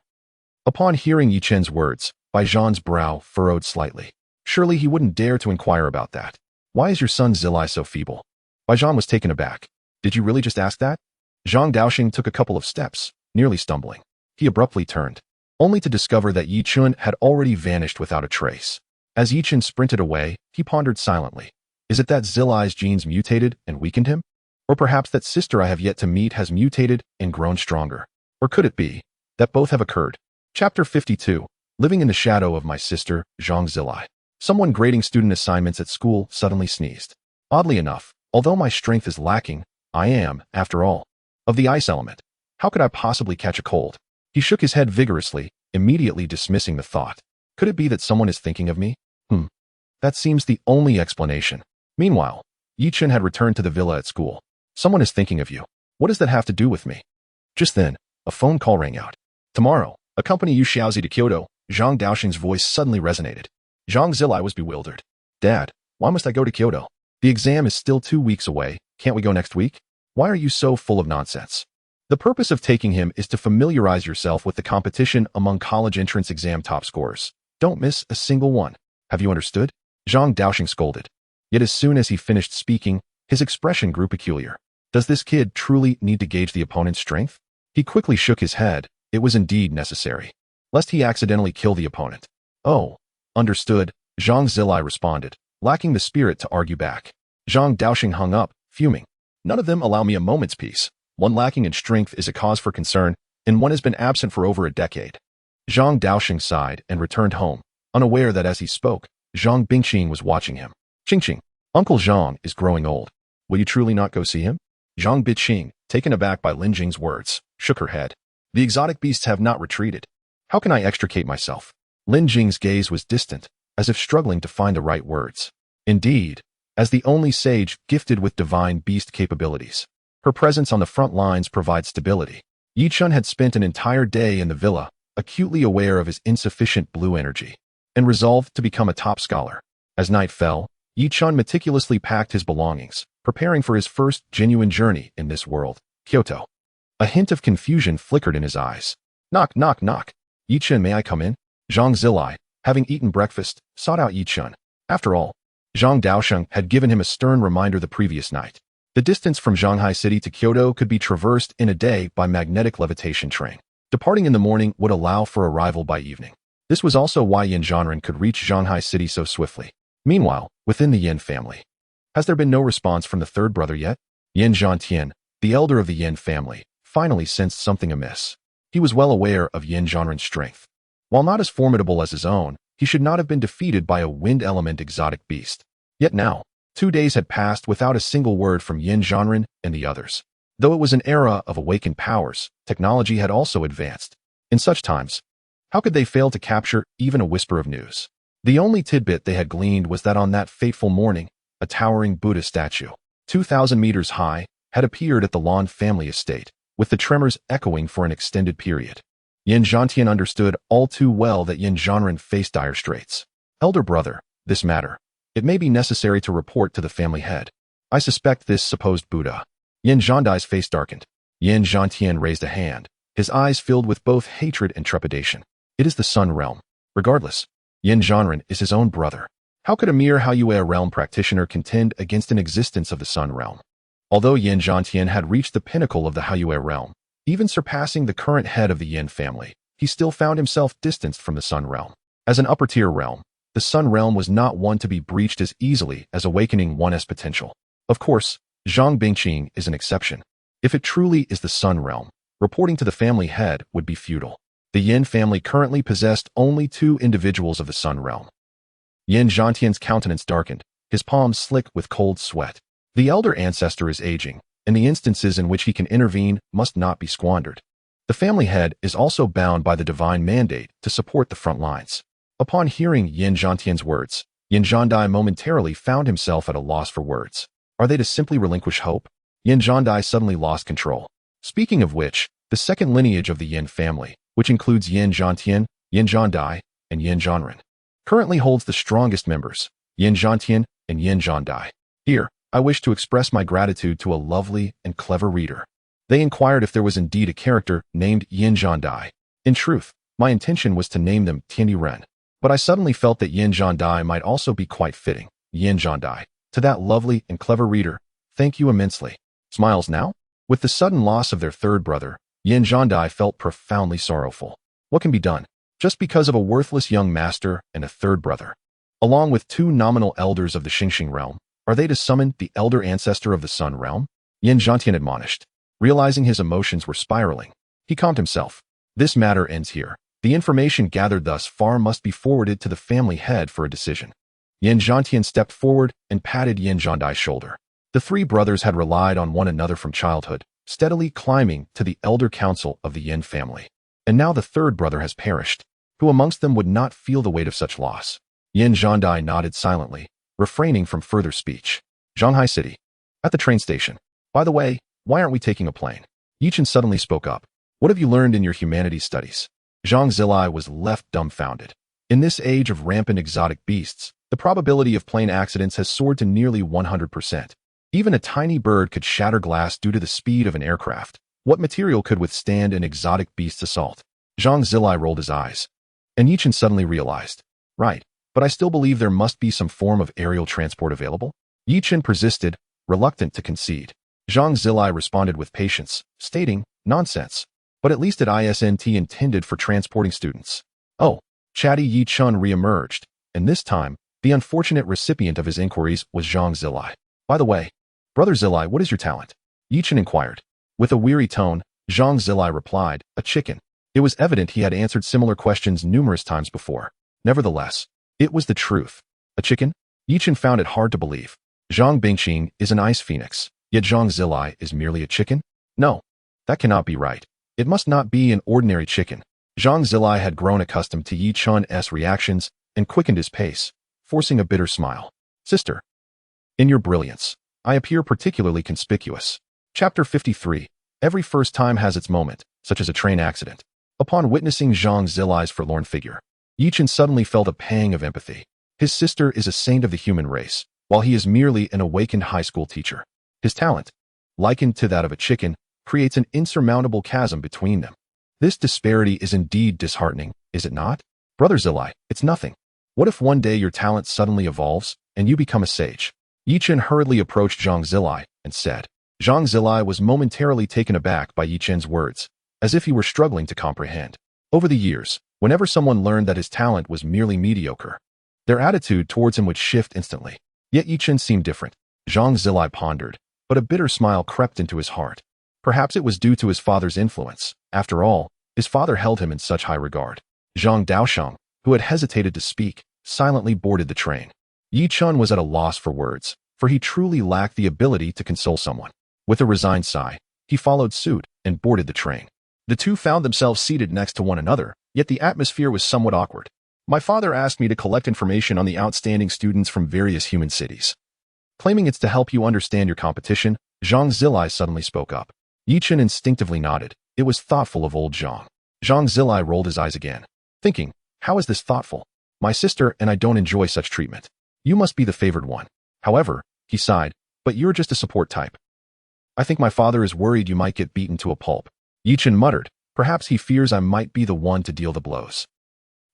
Speaker 1: Upon hearing Yi Chen's words, Bai Zhan's brow furrowed slightly. Surely he wouldn't dare to inquire about that. Why is your son Zilai so feeble? Bai Zhan was taken aback. Did you really just ask that? Zhang Daoxing took a couple of steps, nearly stumbling. He abruptly turned, only to discover that Yi Chen had already vanished without a trace. As Yi Chen sprinted away, he pondered silently. Is it that Zilai's genes mutated and weakened him? Or perhaps that sister I have yet to meet has mutated and grown stronger? Or could it be that both have occurred? Chapter 52. Living in the shadow of my sister, Zhang Zilai. Someone grading student assignments at school suddenly sneezed. Oddly enough, although my strength is lacking, I am, after all, of the ice element. How could I possibly catch a cold? He shook his head vigorously, immediately dismissing the thought. Could it be that someone is thinking of me? That seems the only explanation. Meanwhile, Yi Chen had returned to the villa at school. Someone is thinking of you. What does that have to do with me? Just then, a phone call rang out. Tomorrow, accompany Yu Xiaozi to Kyoto. Zhang Daoxing's voice suddenly resonated. Zhang Zilai was bewildered. Dad, why must I go to Kyoto? The exam is still 2 weeks away. Can't we go next week? Why are you so full of nonsense? The purpose of taking him is to familiarize yourself with the competition among college entrance exam top scorers. Don't miss a single one. Have you understood? Zhang Daoxing scolded. Yet as soon as he finished speaking, his expression grew peculiar. Does this kid truly need to gauge the opponent's strength? He quickly shook his head. It was indeed necessary, lest he accidentally kill the opponent. Oh, understood, Zhang Zilai responded, lacking the spirit to argue back. Zhang Daoxing hung up, fuming. None of them allow me a moment's peace. One lacking in strength is a cause for concern, and one has been absent for over a decade. Zhang Daoxing sighed and returned home, unaware that as he spoke, Zhang Bingqing was watching him. Qingqing, Uncle Zhang is growing old. Will you truly not go see him? Zhang Biqing, taken aback by Lin Jing's words, shook her head. The exotic beasts have not retreated. How can I extricate myself? Lin Jing's gaze was distant, as if struggling to find the right words. Indeed, as the only sage gifted with divine beast capabilities, her presence on the front lines provides stability. Yi Chen had spent an entire day in the villa, acutely aware of his insufficient blue energy, and resolved to become a top scholar. As night fell, Yi Chen meticulously packed his belongings, preparing for his first genuine journey in this world, Kyoto. A hint of confusion flickered in his eyes. Knock, knock, knock. Yi Chen, may I come in? Zhang Zilai, having eaten breakfast, sought out Yi Chen. After all, Zhang Daoxing had given him a stern reminder the previous night. The distance from Shanghai City to Kyoto could be traversed in a day by magnetic levitation train. Departing in the morning would allow for arrival by evening. This was also why Yin Zhanren could reach Shanghai City so swiftly. Meanwhile, within the Yin family, has there been no response from the third brother yet? Yin Zhantian, the elder of the Yin family, finally sensed something amiss. He was well aware of Yin Zhanren's strength. While not as formidable as his own, he should not have been defeated by a wind element exotic beast. Yet now, 2 days had passed without a single word from Yin Zhanren and the others. Though it was an era of awakened powers, technology had also advanced. In such times, how could they fail to capture even a whisper of news? The only tidbit they had gleaned was that on that fateful morning, a towering Buddha statue, 2,000 meters high, had appeared at the Lan family estate, with the tremors echoing for an extended period. Yin Zhantian understood all too well that Yin Zhanren faced dire straits. Elder brother, this matter. It may be necessary to report to the family head. I suspect this supposed Buddha. Yin Zhandai's face darkened. Yin Zhantian raised a hand, his eyes filled with both hatred and trepidation. It is the Sun Realm. Regardless, Yin Zhanren is his own brother. How could a mere Haiyue realm practitioner contend against an existence of the Sun Realm? Although Yin Zhantian had reached the pinnacle of the Haiyue realm, even surpassing the current head of the Yin family, he still found himself distanced from the Sun Realm. As an upper-tier realm, the Sun Realm was not one to be breached as easily as awakening one's potential. Of course, Zhang Bingqing is an exception. If it truly is the Sun Realm, reporting to the family head would be futile. The Yin family currently possessed only 2 individuals of the Sun Realm. Yin Zhantian's countenance darkened, his palms slick with cold sweat. The elder ancestor is aging, and the instances in which he can intervene must not be squandered. The family head is also bound by the divine mandate to support the front lines. Upon hearing Yin Zhantian's words, Yin Zhandai momentarily found himself at a loss for words. Are they to simply relinquish hope? Yin Zhandai suddenly lost control. Speaking of which, the second lineage of the Yin family, which includes Yin Zhantian, Yin Dai, and Yin Ren. Currently holds the strongest members, Yin Tian and Yin Dai. Here, I wish to express my gratitude to a lovely and clever reader. They inquired if there was indeed a character named Yin Dai. In truth, my intention was to name them Tiandi Ren, but I suddenly felt that Yin Dai might also be quite fitting. Yin Dai. To that lovely and clever reader, thank you immensely. Smiles now? With the sudden loss of their third brother, Yin Dai felt profoundly sorrowful. What can be done? Just because of a worthless young master and a third brother. Along with two nominal elders of the Xingxing realm, are they to summon the elder ancestor of the Sun realm? Yin Tian admonished. Realizing his emotions were spiraling, he calmed himself. This matter ends here. The information gathered thus far must be forwarded to the family head for a decision. Yin Tian stepped forward and patted Yin Dai's shoulder. The three brothers had relied on one another from childhood, steadily climbing to the elder council of the Yin family. And now the third brother has perished. Who amongst them would not feel the weight of such loss? Yin Dai nodded silently, refraining from further speech. Shanghai City. At the train station. By the way, why aren't we taking a plane? Chen suddenly spoke up. What have you learned in your humanities studies? Zhang Zilai was left dumbfounded. In this age of rampant exotic beasts, the probability of plane accidents has soared to nearly 100%. Even a tiny bird could shatter glass due to the speed of an aircraft. What material could withstand an exotic beast's assault? Zhang Zilai rolled his eyes. And Chen suddenly realized. Right, but I still believe there must be some form of aerial transport available. Chen persisted, reluctant to concede. Zhang Zilai responded with patience, stating, nonsense. But at least at ISNT intended for transporting students. Oh, chatty Chen re-emerged, and this time, the unfortunate recipient of his inquiries was Zhang Zilai. By the way, Brother Zilai, what is your talent? Chen inquired. With a weary tone, Zhang Zilai replied, a chicken. It was evident he had answered similar questions numerous times before. Nevertheless, it was the truth. A chicken? Chen found it hard to believe. Zhang Bingqing is an ice phoenix, yet Zhang Zilai is merely a chicken? No, that cannot be right. It must not be an ordinary chicken. Zhang Zilai had grown accustomed to Chen's reactions and quickened his pace, forcing a bitter smile. Sister, in your brilliance, I appear particularly conspicuous. Chapter 53. Every first time has its moment, such as a train accident. Upon witnessing Zhang Zilai's forlorn figure, Chen suddenly felt a pang of empathy. His sister is a saint of the human race, while he is merely an awakened high school teacher. His talent, likened to that of a chicken, creates an insurmountable chasm between them. This disparity is indeed disheartening, is it not? Brother Zilai, it's nothing. What if one day your talent suddenly evolves, and you become a sage? Chen hurriedly approached Zhang Zilai and said. Zhang Zilai was momentarily taken aback by Chen's words, as if he were struggling to comprehend. Over the years, whenever someone learned that his talent was merely mediocre, their attitude towards him would shift instantly. Yet Chen seemed different. Zhang Zilai pondered, but a bitter smile crept into his heart. Perhaps it was due to his father's influence. After all, his father held him in such high regard. Zhang Daosheng, who had hesitated to speak, silently boarded the train. Chen was at a loss for words, for he truly lacked the ability to console someone. With a resigned sigh, he followed suit and boarded the train. The two found themselves seated next to one another, yet the atmosphere was somewhat awkward. My father asked me to collect information on the outstanding students from various human cities. Claiming it's to help you understand your competition, Zhang Zilai suddenly spoke up. Chen instinctively nodded. It was thoughtful of old Zhang. Zhang Zilai rolled his eyes again, thinking, how is this thoughtful? My sister and I don't enjoy such treatment. You must be the favored one. However, he sighed, but you're just a support type. I think my father is worried you might get beaten to a pulp. Chen muttered, perhaps he fears I might be the one to deal the blows.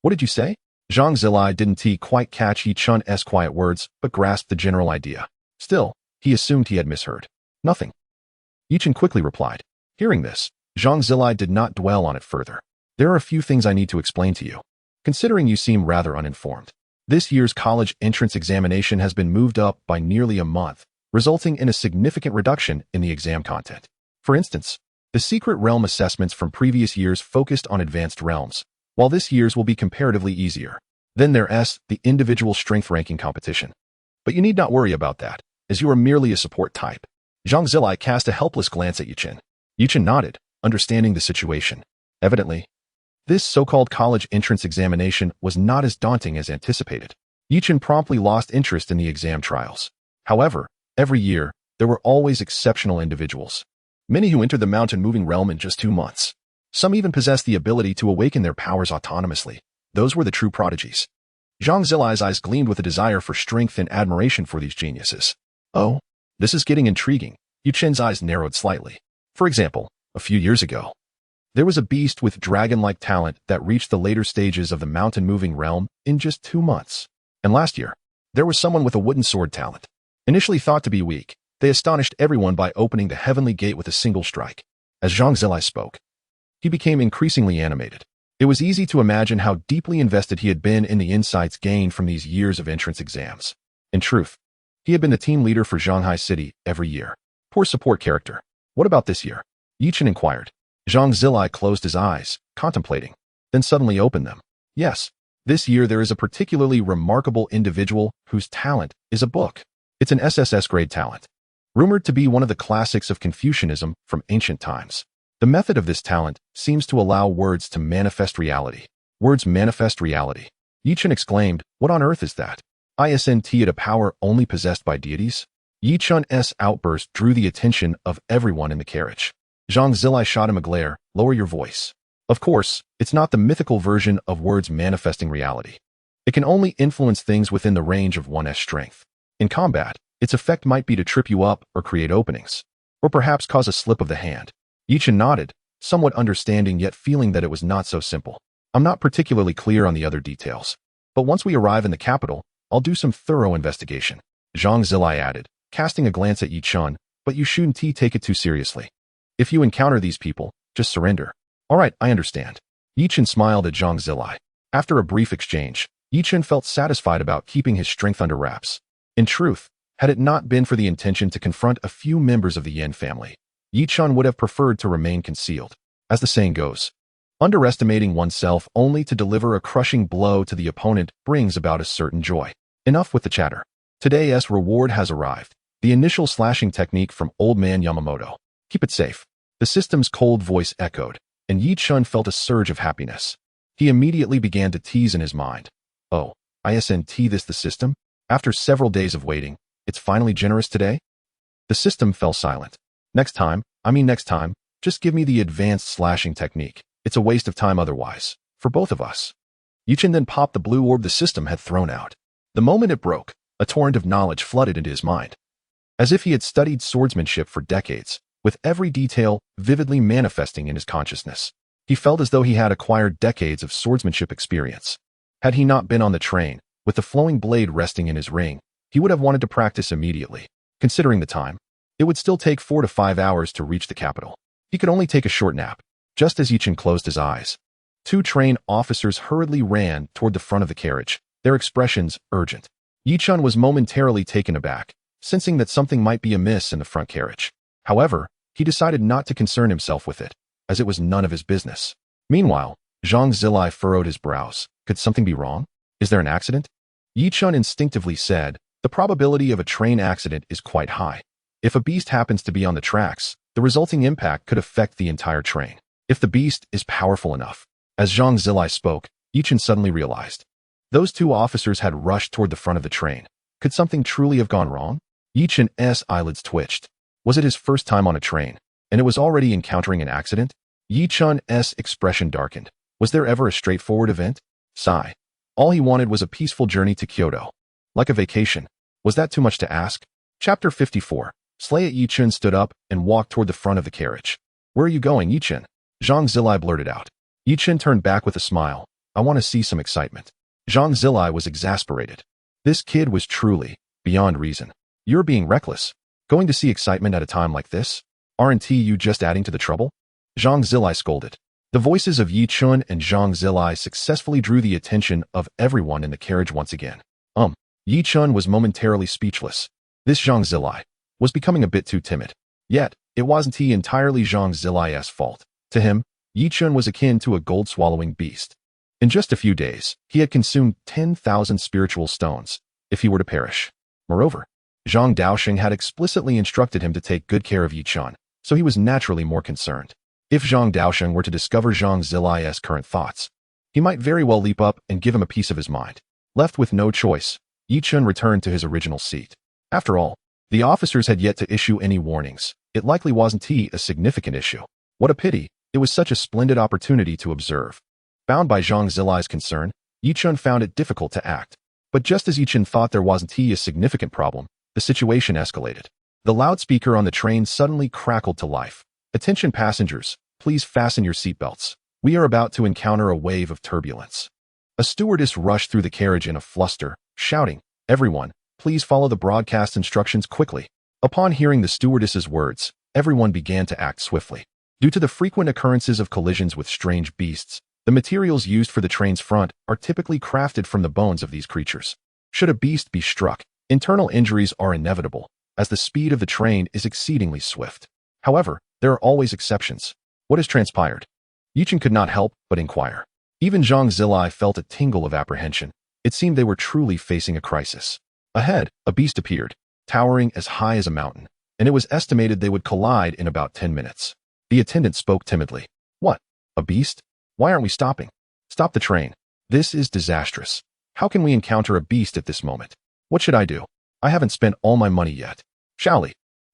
Speaker 1: What did you say? Zhang Zilai didn't quite catch Chen's quiet words, but grasped the general idea. Still, he assumed he had misheard. Nothing. Chen quickly replied. Hearing this, Zhang Zilai did not dwell on it further. There are a few things I need to explain to you. Considering you seem rather uninformed, this year's college entrance examination has been moved up by nearly a month, resulting in a significant reduction in the exam content. For instance, the secret realm assessments from previous years focused on advanced realms, while this year's will be comparatively easier. Then there's the individual strength ranking competition. But you need not worry about that, as you are merely a support type. Zhang Zilai cast a helpless glance at Chen. Chen nodded, understanding the situation. Evidently, this so-called college entrance examination was not as daunting as anticipated. Chen promptly lost interest in the exam trials. However, every year, there were always exceptional individuals. Many who entered the mountain-moving realm in just 2 months. Some even possessed the ability to awaken their powers autonomously. Those were the true prodigies. Zhang Zilai's eyes gleamed with a desire for strength and admiration for these geniuses. Oh, this is getting intriguing. Yu Chen's eyes narrowed slightly. For example, a few years ago, there was a beast with dragon-like talent that reached the later stages of the mountain-moving realm in just 2 months. And last year, there was someone with a wooden sword talent. Initially thought to be weak, they astonished everyone by opening the heavenly gate with a single strike. As Zhang Zilai spoke, he became increasingly animated. It was easy to imagine how deeply invested he had been in the insights gained from these years of entrance exams. In truth, he had been the team leader for Shanghai City every year. Poor support character. What about this year? Yi Chen inquired. Zhang Zilai closed his eyes, contemplating, then suddenly opened them. Yes, this year there is a particularly remarkable individual whose talent is a book. It's an SSS grade talent, rumored to be one of the classics of Confucianism from ancient times. The method of this talent seems to allow words to manifest reality. Words manifest reality. Yi Chen exclaimed, what on earth is that? Isn't it a power only possessed by deities? Yi Chen's outburst drew the attention of everyone in the carriage. Zhang Zilai shot him a glare. Lower your voice. Of course, it's not the mythical version of words manifesting reality. It can only influence things within the range of one's strength. In combat, its effect might be to trip you up or create openings, or perhaps cause a slip of the hand. Yi Chen nodded, somewhat understanding yet feeling that it was not so simple. I'm not particularly clear on the other details, but once we arrive in the capital, I'll do some thorough investigation. Zhang Zilai added, casting a glance at Yi Chen, but you shouldn't take it too seriously. If you encounter these people, just surrender. All right, I understand. Yi Chen smiled at Zhang Zilai. After a brief exchange, Yi Chen felt satisfied about keeping his strength under wraps. In truth, had it not been for the intention to confront a few members of the Yan family, Yi Chen would have preferred to remain concealed. As the saying goes, underestimating oneself only to deliver a crushing blow to the opponent brings about a certain joy. Enough with the chatter. Today's reward has arrived. The initial slashing technique from Old Man Yamamoto. Keep it safe. The system's cold voice echoed, and Yi Chen felt a surge of happiness. He immediately began to tease in his mind. Oh, isn't this the system? After several days of waiting, it's finally generous today? The system fell silent. Next time, just give me the advanced slashing technique. It's a waste of time otherwise, for both of us. Yi Chen then popped the blue orb the system had thrown out. The moment it broke, a torrent of knowledge flooded into his mind. As if he had studied swordsmanship for decades, with every detail vividly manifesting in his consciousness. He felt as though he had acquired decades of swordsmanship experience. Had he not been on the train, with the flowing blade resting in his ring, he would have wanted to practice immediately. Considering the time, it would still take 4 to 5 hours to reach the capital. He could only take a short nap. Just as Yi Chen closed his eyes, 2 train officers hurriedly ran toward the front of the carriage, their expressions urgent. Yi Chen was momentarily taken aback, sensing that something might be amiss in the front carriage. However, he decided not to concern himself with it, as it was none of his business. Meanwhile, Zhang Zilai furrowed his brows. Could something be wrong? Is there an accident? Yi Chen instinctively said, the probability of a train accident is quite high. If a beast happens to be on the tracks, the resulting impact could affect the entire train. If the beast is powerful enough. As Zhang Zilai spoke, Yi Chen suddenly realized. Those 2 officers had rushed toward the front of the train. Could something truly have gone wrong? Yi Chen's eyelids twitched. Was it his first time on a train, and it was already encountering an accident? Yi Chen's expression darkened. Was there ever a straightforward event? Sigh. All he wanted was a peaceful journey to Kyoto. Like a vacation. Was that too much to ask? Chapter 54. Slay Yi Chen stood up and walked toward the front of the carriage. Where are you going, Yi Chen? Zhang Zilai blurted out. Yi Chen turned back with a smile. I want to see some excitement. Zhang Zilai was exasperated. This kid was truly beyond reason. You're being reckless. Going to see excitement at a time like this? Aren't you just adding to the trouble? Zhang Zilai scolded. The voices of Yi Chen and Zhang Zilai successfully drew the attention of everyone in the carriage once again. Yi Chen was momentarily speechless. This Zhang Zilai was becoming a bit too timid. Yet, it wasn't entirely Zhang Zilai's fault. To him, Yi Chen was akin to a gold-swallowing beast. In just a few days, he had consumed 10,000 spiritual stones, if he were to perish. Moreover, Zhang Daoxing had explicitly instructed him to take good care of Yi Chen, so he was naturally more concerned. If Zhang Daoxing were to discover Zhang Zilai's current thoughts, he might very well leap up and give him a piece of his mind. Left with no choice, Yi Chen returned to his original seat. After all, the officers had yet to issue any warnings. It likely wasn't a significant issue. What a pity, It was such a splendid opportunity to observe. Bound by Zhang Zilai's concern, Yi Chun found it difficult to act. But just as Yi Chun thought there wasn't a significant problem, the situation escalated. The loudspeaker on the train suddenly crackled to life. "Attention passengers, please fasten your seatbelts. We are about to encounter a wave of turbulence." A stewardess rushed through the carriage in a fluster, shouting, "Everyone, please follow the broadcast instructions quickly." Upon hearing the stewardess's words, everyone began to act swiftly. Due to the frequent occurrences of collisions with strange beasts, the materials used for the train's front are typically crafted from the bones of these creatures. Should a beast be struck, internal injuries are inevitable, as the speed of the train is exceedingly swift. However, there are always exceptions. What has transpired? Yi Chun could not help but inquire. Even Zhang Zilai felt a tingle of apprehension. It seemed they were truly facing a crisis. Ahead, a beast appeared, towering as high as a mountain, and it was estimated they would collide in about 10 minutes. The attendant spoke timidly. "What? A beast? Why aren't we stopping? Stop the train. This is disastrous. How can we encounter a beast at this moment? What should I do? I haven't spent all my money yet." "Shaoli,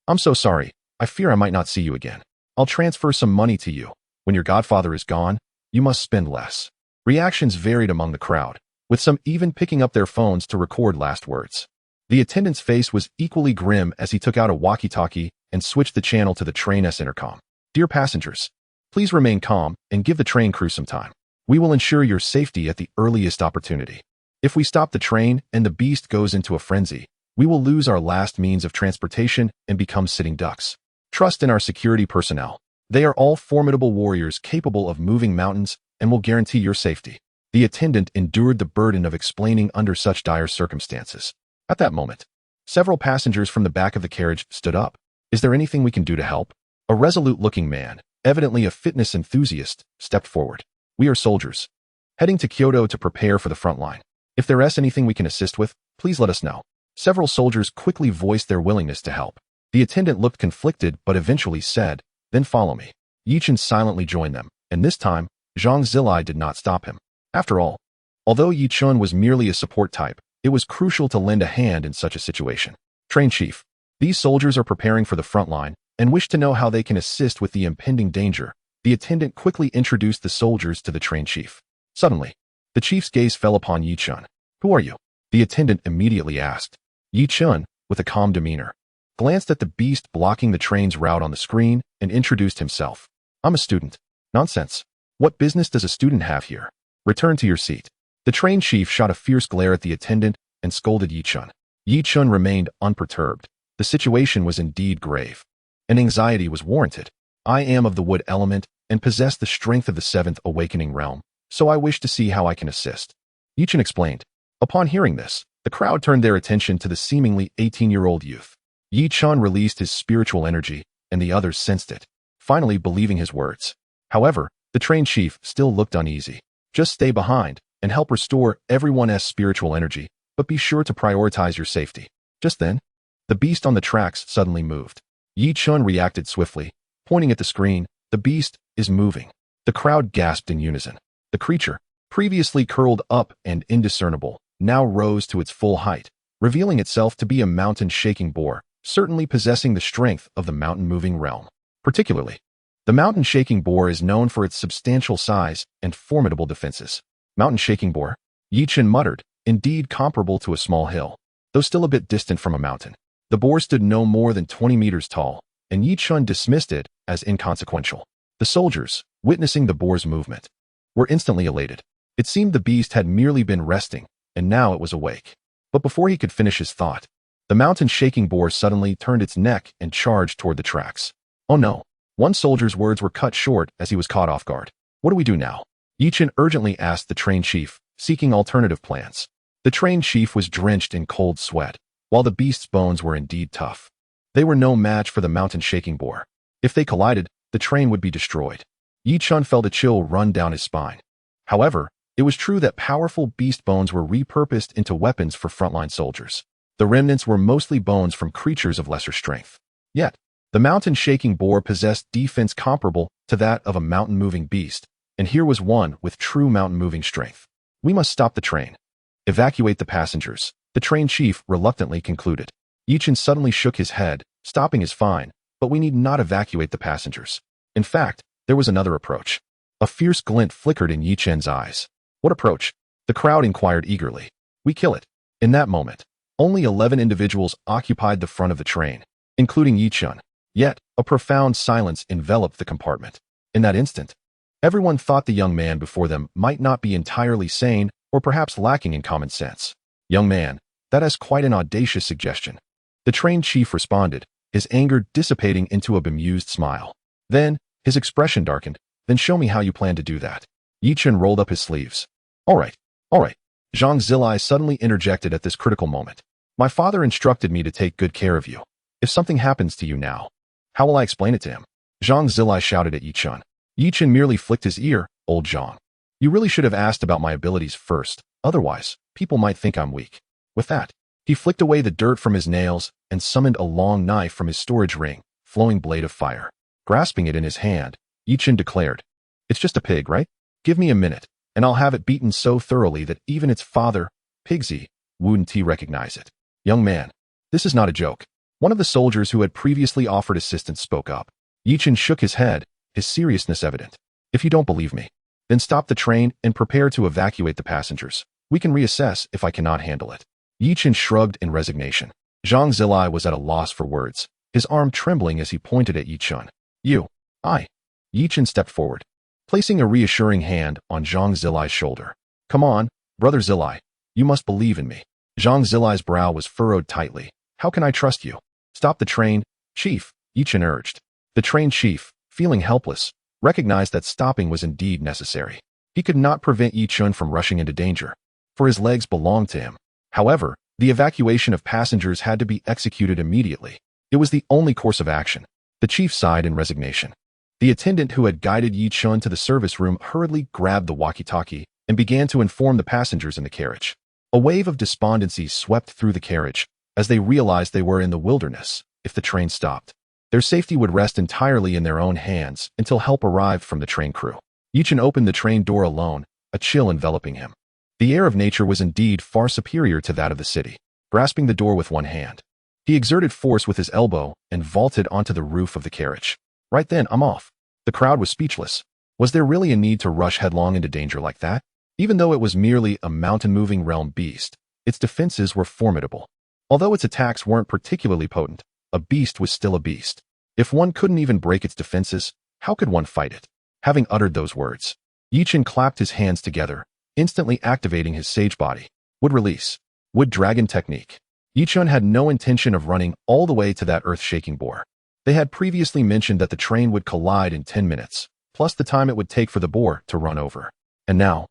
Speaker 1: I'm so sorry. I fear I might not see you again. I'll transfer some money to you. When your godfather is gone, you must spend less." Reactions varied among the crowd, with some even picking up their phones to record last words. The attendant's face was equally grim as he took out a walkie-talkie and switched the channel to the train's intercom. "Dear passengers, please remain calm and give the train crew some time. We will ensure your safety at the earliest opportunity. If we stop the train and the beast goes into a frenzy, we will lose our last means of transportation and become sitting ducks. Trust in our security personnel. They are all formidable warriors capable of moving mountains and will guarantee your safety." The attendant endured the burden of explaining under such dire circumstances. At that moment, several passengers from the back of the carriage stood up. "Is there anything we can do to help?" A resolute-looking man, evidently a fitness enthusiast, stepped forward. "We are soldiers, heading to Kyoto to prepare for the front line. If there is anything we can assist with, please let us know." Several soldiers quickly voiced their willingness to help. The attendant looked conflicted but eventually said, "Then follow me." Yi Chun silently joined them, and this time, Zhang Zilai did not stop him. After all, although Yi Chun was merely a support type, it was crucial to lend a hand in such a situation. "Train chief, these soldiers are preparing for the front line and wish to know how they can assist with the impending danger." The attendant quickly introduced the soldiers to the train chief. Suddenly, the chief's gaze fell upon Yi Chun. "Who are you?" the attendant immediately asked. Yi Chun, with a calm demeanor, glanced at the beast blocking the train's route on the screen and introduced himself. "I'm a student." "Nonsense. What business does a student have here? Return to your seat." The train chief shot a fierce glare at the attendant and scolded Yi Chun. Yi Chun remained unperturbed. The situation was indeed grave, and anxiety was warranted. "I am of the wood element and possess the strength of the seventh awakening realm, so I wish to see how I can assist," Yi Chun explained. Upon hearing this, the crowd turned their attention to the seemingly 18-year-old youth. Yi Chun released his spiritual energy, and the others sensed it, finally believing his words. However, the train chief still looked uneasy. "Just stay behind and help restore everyone's spiritual energy, but be sure to prioritize your safety." Just then, the beast on the tracks suddenly moved. Yi Chun reacted swiftly, pointing at the screen. "The beast is moving." The crowd gasped in unison. The creature, previously curled up and indiscernible, now rose to its full height, revealing itself to be a mountain-shaking boar, certainly possessing the strength of the mountain-moving realm. Particularly, the mountain-shaking boar is known for its substantial size and formidable defenses. "Mountain-shaking boar?" Yi Chun muttered, "indeed comparable to a small hill, though still a bit distant from a mountain." The boar stood no more than 20 meters tall, and Yi Chun dismissed it as inconsequential. The soldiers, witnessing the boar's movement, were instantly elated. It seemed the beast had merely been resting, and now it was awake. But before he could finish his thought, the mountain-shaking boar suddenly turned its neck and charged toward the tracks. "Oh no!" One soldier's words were cut short as he was caught off guard. "What do we do now?" Yi Chun urgently asked the train chief, seeking alternative plans. The train chief was drenched in cold sweat, while the beast's bones were indeed tough. They were no match for the mountain-shaking boar. If they collided, the train would be destroyed. Yi Chun felt a chill run down his spine. However, it was true that powerful beast bones were repurposed into weapons for frontline soldiers. The remnants were mostly bones from creatures of lesser strength. Yet, the mountain-shaking boar possessed defense comparable to that of a mountain-moving beast, and here was one with true mountain-moving strength. "We must stop the train. Evacuate the passengers," the train chief reluctantly concluded. Yi Chun suddenly shook his head. "Stopping is fine, but we need not evacuate the passengers. In fact, there was another approach. A fierce glint flickered in Yi Chen's eyes. What approach? The crowd inquired eagerly. We kill it. In that moment, only 11 individuals occupied the front of the train, including Yi Chen. Yet, a profound silence enveloped the compartment. In that instant, everyone thought the young man before them might not be entirely sane or perhaps lacking in common sense. Young man, that is quite an audacious suggestion. The train chief responded, his anger dissipating into a bemused smile. Then, his expression darkened. Then show me how you plan to do that. Yi Chen rolled up his sleeves. All right. Zhang Zilai suddenly interjected at this critical moment. My father instructed me to take good care of you. If something happens to you now, how will I explain it to him? Zhang Zilai shouted at Yi Chen. Yi Chen merely flicked his ear. Old Zhang. You really should have asked about my abilities first. Otherwise, people might think I'm weak. With that, he flicked away the dirt from his nails and summoned a long knife from his storage ring, flowing blade of fire. Grasping it in his hand, Yi Chen declared, It's just a pig, right? Give me a minute, and I'll have it beaten so thoroughly that even its father, Pigsy, wouldn't recognize it. Young man, this is not a joke. One of the soldiers who had previously offered assistance spoke up. Yi Chen shook his head, his seriousness evident. If you don't believe me, then stop the train and prepare to evacuate the passengers. We can reassess if I cannot handle it. Yi Chen shrugged in resignation. Zhang Zilai was at a loss for words, his arm trembling as he pointed at Yi Chen. Yi Chen stepped forward, placing a reassuring hand on Zhang Zilai's shoulder. Come on, brother Zilai, you must believe in me. Zhang Zilai's brow was furrowed tightly. How can I trust you? Stop the train, chief, Yi Chen urged. The train chief, feeling helpless, recognized that stopping was indeed necessary. He could not prevent Yi Chen from rushing into danger, for his legs belonged to him. However, the evacuation of passengers had to be executed immediately. It was the only course of action. The chief sighed in resignation. The attendant who had guided Yi Chen to the service room hurriedly grabbed the walkie-talkie and began to inform the passengers in the carriage. A wave of despondency swept through the carriage as they realized they were in the wilderness. If the train stopped, their safety would rest entirely in their own hands until help arrived from the train crew. Yi Chen opened the train door alone, a chill enveloping him. The air of nature was indeed far superior to that of the city. Grasping the door with one hand, he exerted force with his elbow and vaulted onto the roof of the carriage. Right then, I'm off. The crowd was speechless. Was there really a need to rush headlong into danger like that? Even though it was merely a mountain-moving realm beast, its defenses were formidable. Although its attacks weren't particularly potent, a beast was still a beast. If one couldn't even break its defenses, how could one fight it? Having uttered those words, Yi Chen clapped his hands together, instantly activating his sage body. Wood release. Wood dragon technique. Yi Chen had no intention of running all the way to that earth-shaking boar. They had previously mentioned that the train would collide in 10 minutes, plus the time it would take for the boar to run over. And now,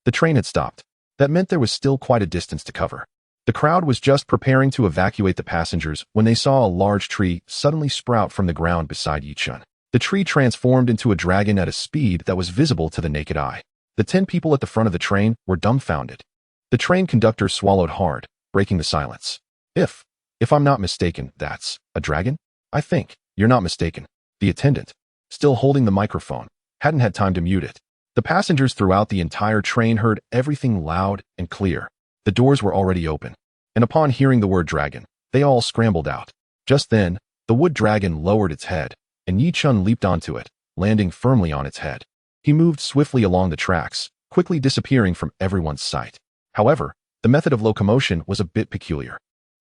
Speaker 1: the train had stopped. That meant there was still quite a distance to cover. The crowd was just preparing to evacuate the passengers when they saw a large tree suddenly sprout from the ground beside Yi Chen. The tree transformed into a dragon at a speed that was visible to the naked eye. The 10 people at the front of the train were dumbfounded. The train conductor swallowed hard, breaking the silence. If I'm not mistaken, that's a dragon? I think you're not mistaken. The attendant, still holding the microphone, hadn't had time to mute it. The passengers throughout the entire train heard everything loud and clear. The doors were already open, and upon hearing the word dragon, they all scrambled out. Just then, the wood dragon lowered its head, and Yi Chen leaped onto it, landing firmly on its head. He moved swiftly along the tracks, quickly disappearing from everyone's sight. However, the method of locomotion was a bit peculiar.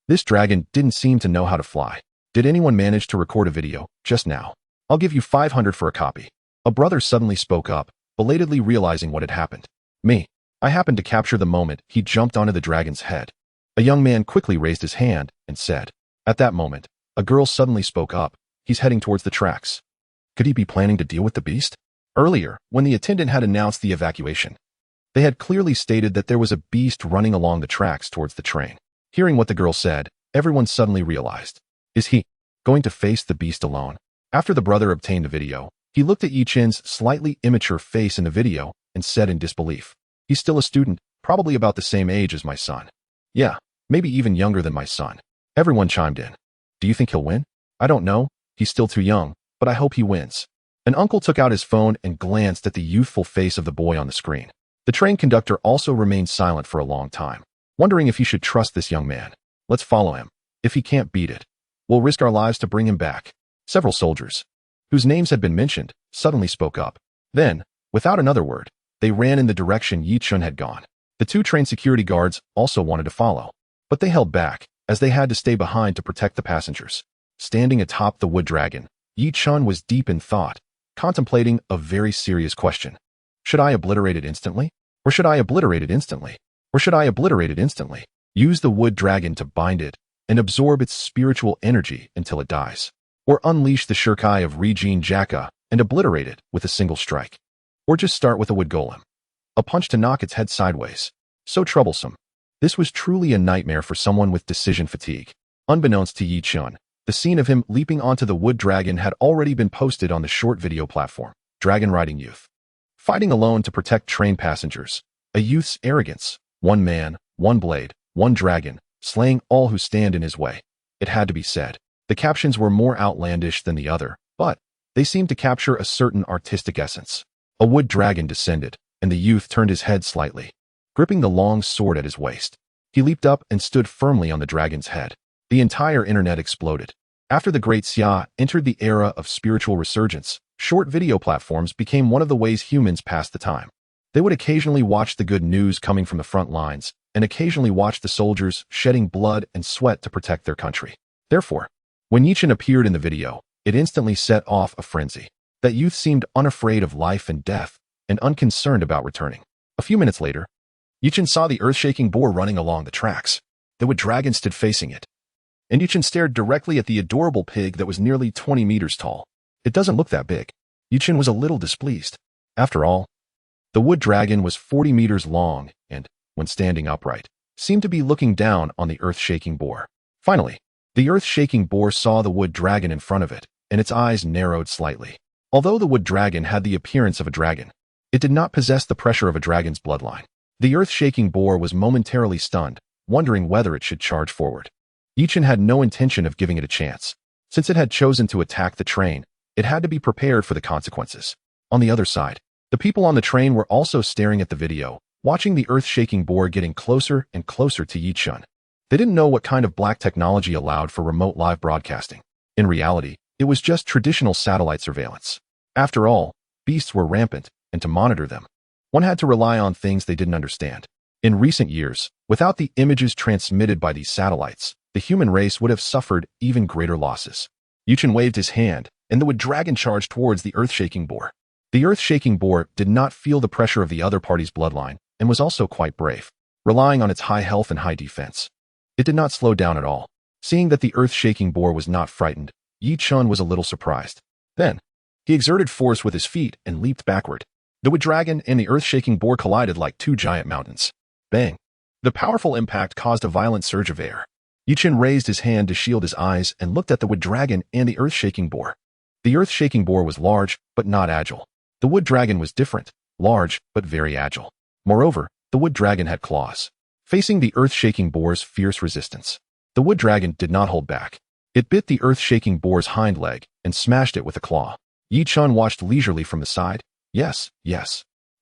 Speaker 1: This dragon didn't seem to know how to fly. Did anyone manage to record a video just now? I'll give you 500 for a copy. A brother suddenly spoke up, belatedly realizing what had happened. Me. I happened to capture the moment he jumped onto the dragon's head. A young man quickly raised his hand and said. At that moment, a girl suddenly spoke up. He's heading towards the tracks. Could he be planning to deal with the beast? Earlier, when the attendant had announced the evacuation, they had clearly stated that there was a beast running along the tracks towards the train. Hearing what the girl said, everyone suddenly realized. Is he going to face the beast alone? After the brother obtained the video, he looked at Yi Chen's slightly immature face in the video and said in disbelief. He's still a student, probably about the same age as my son. Yeah, maybe even younger than my son. Everyone chimed in. Do you think he'll win? I don't know. He's still too young, but I hope he wins. An uncle took out his phone and glanced at the youthful face of the boy on the screen. The train conductor also remained silent for a long time, wondering if he should trust this young man. Let's follow him. If he can't beat it, we'll risk our lives to bring him back. Several soldiers, whose names had been mentioned, suddenly spoke up. Then, without another word, they ran in the direction Yi Chen had gone. The two train security guards also wanted to follow, but they held back, as they had to stay behind to protect the passengers. Standing atop the wood dragon, Yi Chen was deep in thought, contemplating a very serious question. Should I obliterate it instantly? Or should I obliterate it instantly? Or should I obliterate it instantly? Use the wood dragon to bind it and absorb its spiritual energy until it dies. Or unleash the Shirkai of Regine Jacka and obliterate it with a single strike. Or just start with a wood golem. A punch to knock its head sideways. So troublesome. This was truly a nightmare for someone with decision fatigue. Unbeknownst to Yi Chen, the scene of him leaping onto the wood dragon had already been posted on the short video platform, Dragon Riding Youth. Fighting alone to protect train passengers. A youth's arrogance. One man, one blade, one dragon, slaying all who stand in his way. It had to be said. The captions were more outlandish than the other, but they seemed to capture a certain artistic essence. A wood dragon descended, and the youth turned his head slightly, gripping the long sword at his waist. He leaped up and stood firmly on the dragon's head. The entire internet exploded. After the Great Xia entered the era of spiritual resurgence, short video platforms became one of the ways humans passed the time. They would occasionally watch the good news coming from the front lines, and occasionally watch the soldiers shedding blood and sweat to protect their country. Therefore, when Yi Chen appeared in the video, it instantly set off a frenzy. That youth seemed unafraid of life and death, and unconcerned about returning. A few minutes later, Yi Chen saw the earth-shaking boar running along the tracks. The wood dragon stood facing it, and Yi Chen stared directly at the adorable pig that was nearly 20 meters tall. It doesn't look that big. Yi Chen was a little displeased. After all, the wood dragon was 40 meters long and, when standing upright, seemed to be looking down on the earth-shaking boar. Finally, the earth-shaking boar saw the wood dragon in front of it, and its eyes narrowed slightly. Although the wood dragon had the appearance of a dragon, it did not possess the pressure of a dragon's bloodline. The earth-shaking boar was momentarily stunned, wondering whether it should charge forward. Yi Chen had no intention of giving it a chance. Since it had chosen to attack the train, it had to be prepared for the consequences. On the other side, the people on the train were also staring at the video, watching the earth-shaking boar getting closer and closer to Yi Chen. They didn't know what kind of black technology allowed for remote live broadcasting. In reality, it was just traditional satellite surveillance. After all, beasts were rampant, and to monitor them, one had to rely on things they didn't understand. In recent years, without the images transmitted by these satellites, the human race would have suffered even greater losses. Yi Chen waved his hand, and the wood dragon charged towards the earth-shaking boar. The earth-shaking boar did not feel the pressure of the other party's bloodline, and was also quite brave, relying on its high health and high defense. It did not slow down at all. Seeing that the earth-shaking boar was not frightened, Yi Chen was a little surprised. Then, he exerted force with his feet and leaped backward. The wood dragon and the earth-shaking boar collided like two giant mountains. Bang! The powerful impact caused a violent surge of air. Yi Chen raised his hand to shield his eyes and looked at the wood dragon and the earth-shaking boar. The earth-shaking boar was large, but not agile. The wood dragon was different, large, but very agile. Moreover, the wood dragon had claws. Facing the earth-shaking boar's fierce resistance, the wood dragon did not hold back. It bit the earth-shaking boar's hind leg and smashed it with a claw. Yi Chen watched leisurely from the side. Yes,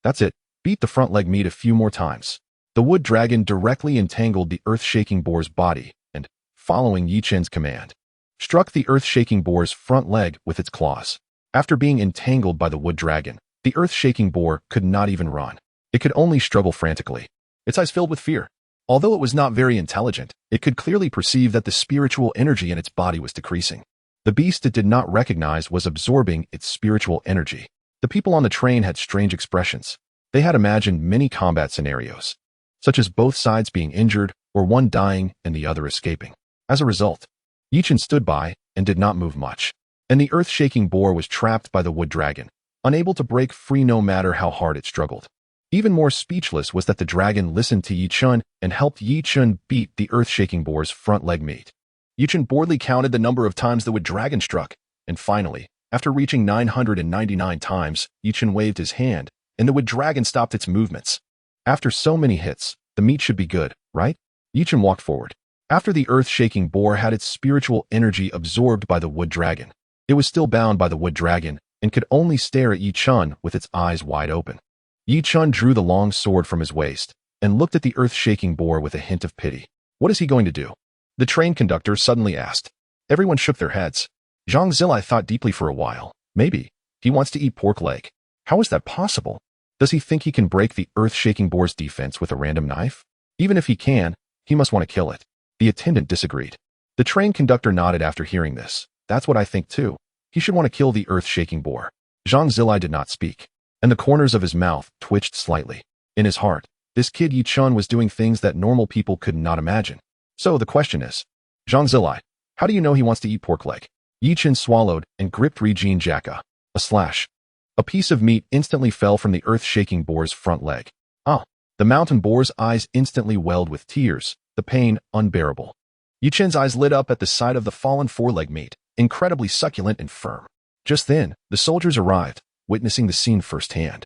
Speaker 1: that's it. Beat the front leg meat a few more times. The wood dragon directly entangled the earth-shaking boar's body and, following Yi Chen's command, struck the earth-shaking boar's front leg with its claws. After being entangled by the wood dragon, the earth-shaking boar could not even run. It could only struggle frantically, its eyes filled with fear. Although it was not very intelligent, it could clearly perceive that the spiritual energy in its body was decreasing. The beast it did not recognize was absorbing its spiritual energy. The people on the train had strange expressions. They had imagined many combat scenarios, such as both sides being injured or one dying and the other escaping. As a result, Yi Chen stood by and did not move much, and the earth-shaking boar was trapped by the wood dragon, unable to break free no matter how hard it struggled. Even more speechless was that the dragon listened to Yi Chen and helped Yi Chen beat the earth-shaking boar's front leg meat. Yi Chen boredly counted the number of times the wood dragon struck, and finally, after reaching 999 times, Yi Chen waved his hand, and the wood dragon stopped its movements. After so many hits, the meat should be good, right? Yi Chen walked forward. After the earth-shaking boar had its spiritual energy absorbed by the wood dragon, it was still bound by the wood dragon and could only stare at Yi Chen with its eyes wide open. Yi Chen drew the long sword from his waist and looked at the earth-shaking boar with a hint of pity. What is he going to do? The train conductor suddenly asked. Everyone shook their heads. Zhang Zilai thought deeply for a while. Maybe He wants to eat pork leg. How is that possible? Does he think he can break the earth-shaking boar's defense with a random knife? Even if he can, he must want to kill it. The attendant disagreed. The train conductor nodded after hearing this. That's what I think too. He should want to kill the earth-shaking boar. Zhang Zilai did not speak, and the corners of his mouth twitched slightly. In his heart, this kid Yi Chun was doing things that normal people could not imagine. So the question is, Zhang Zilai, how do you know he wants to eat pork leg? Yi Chun swallowed and gripped Regine Jacka. A slash. A piece of meat instantly fell from the earth-shaking boar's front leg. Ah! The mountain boar's eyes instantly welled with tears, the pain unbearable. Yi Chun's eyes lit up at the sight of the fallen foreleg meat, incredibly succulent and firm. Just then, the soldiers arrived, witnessing the scene firsthand,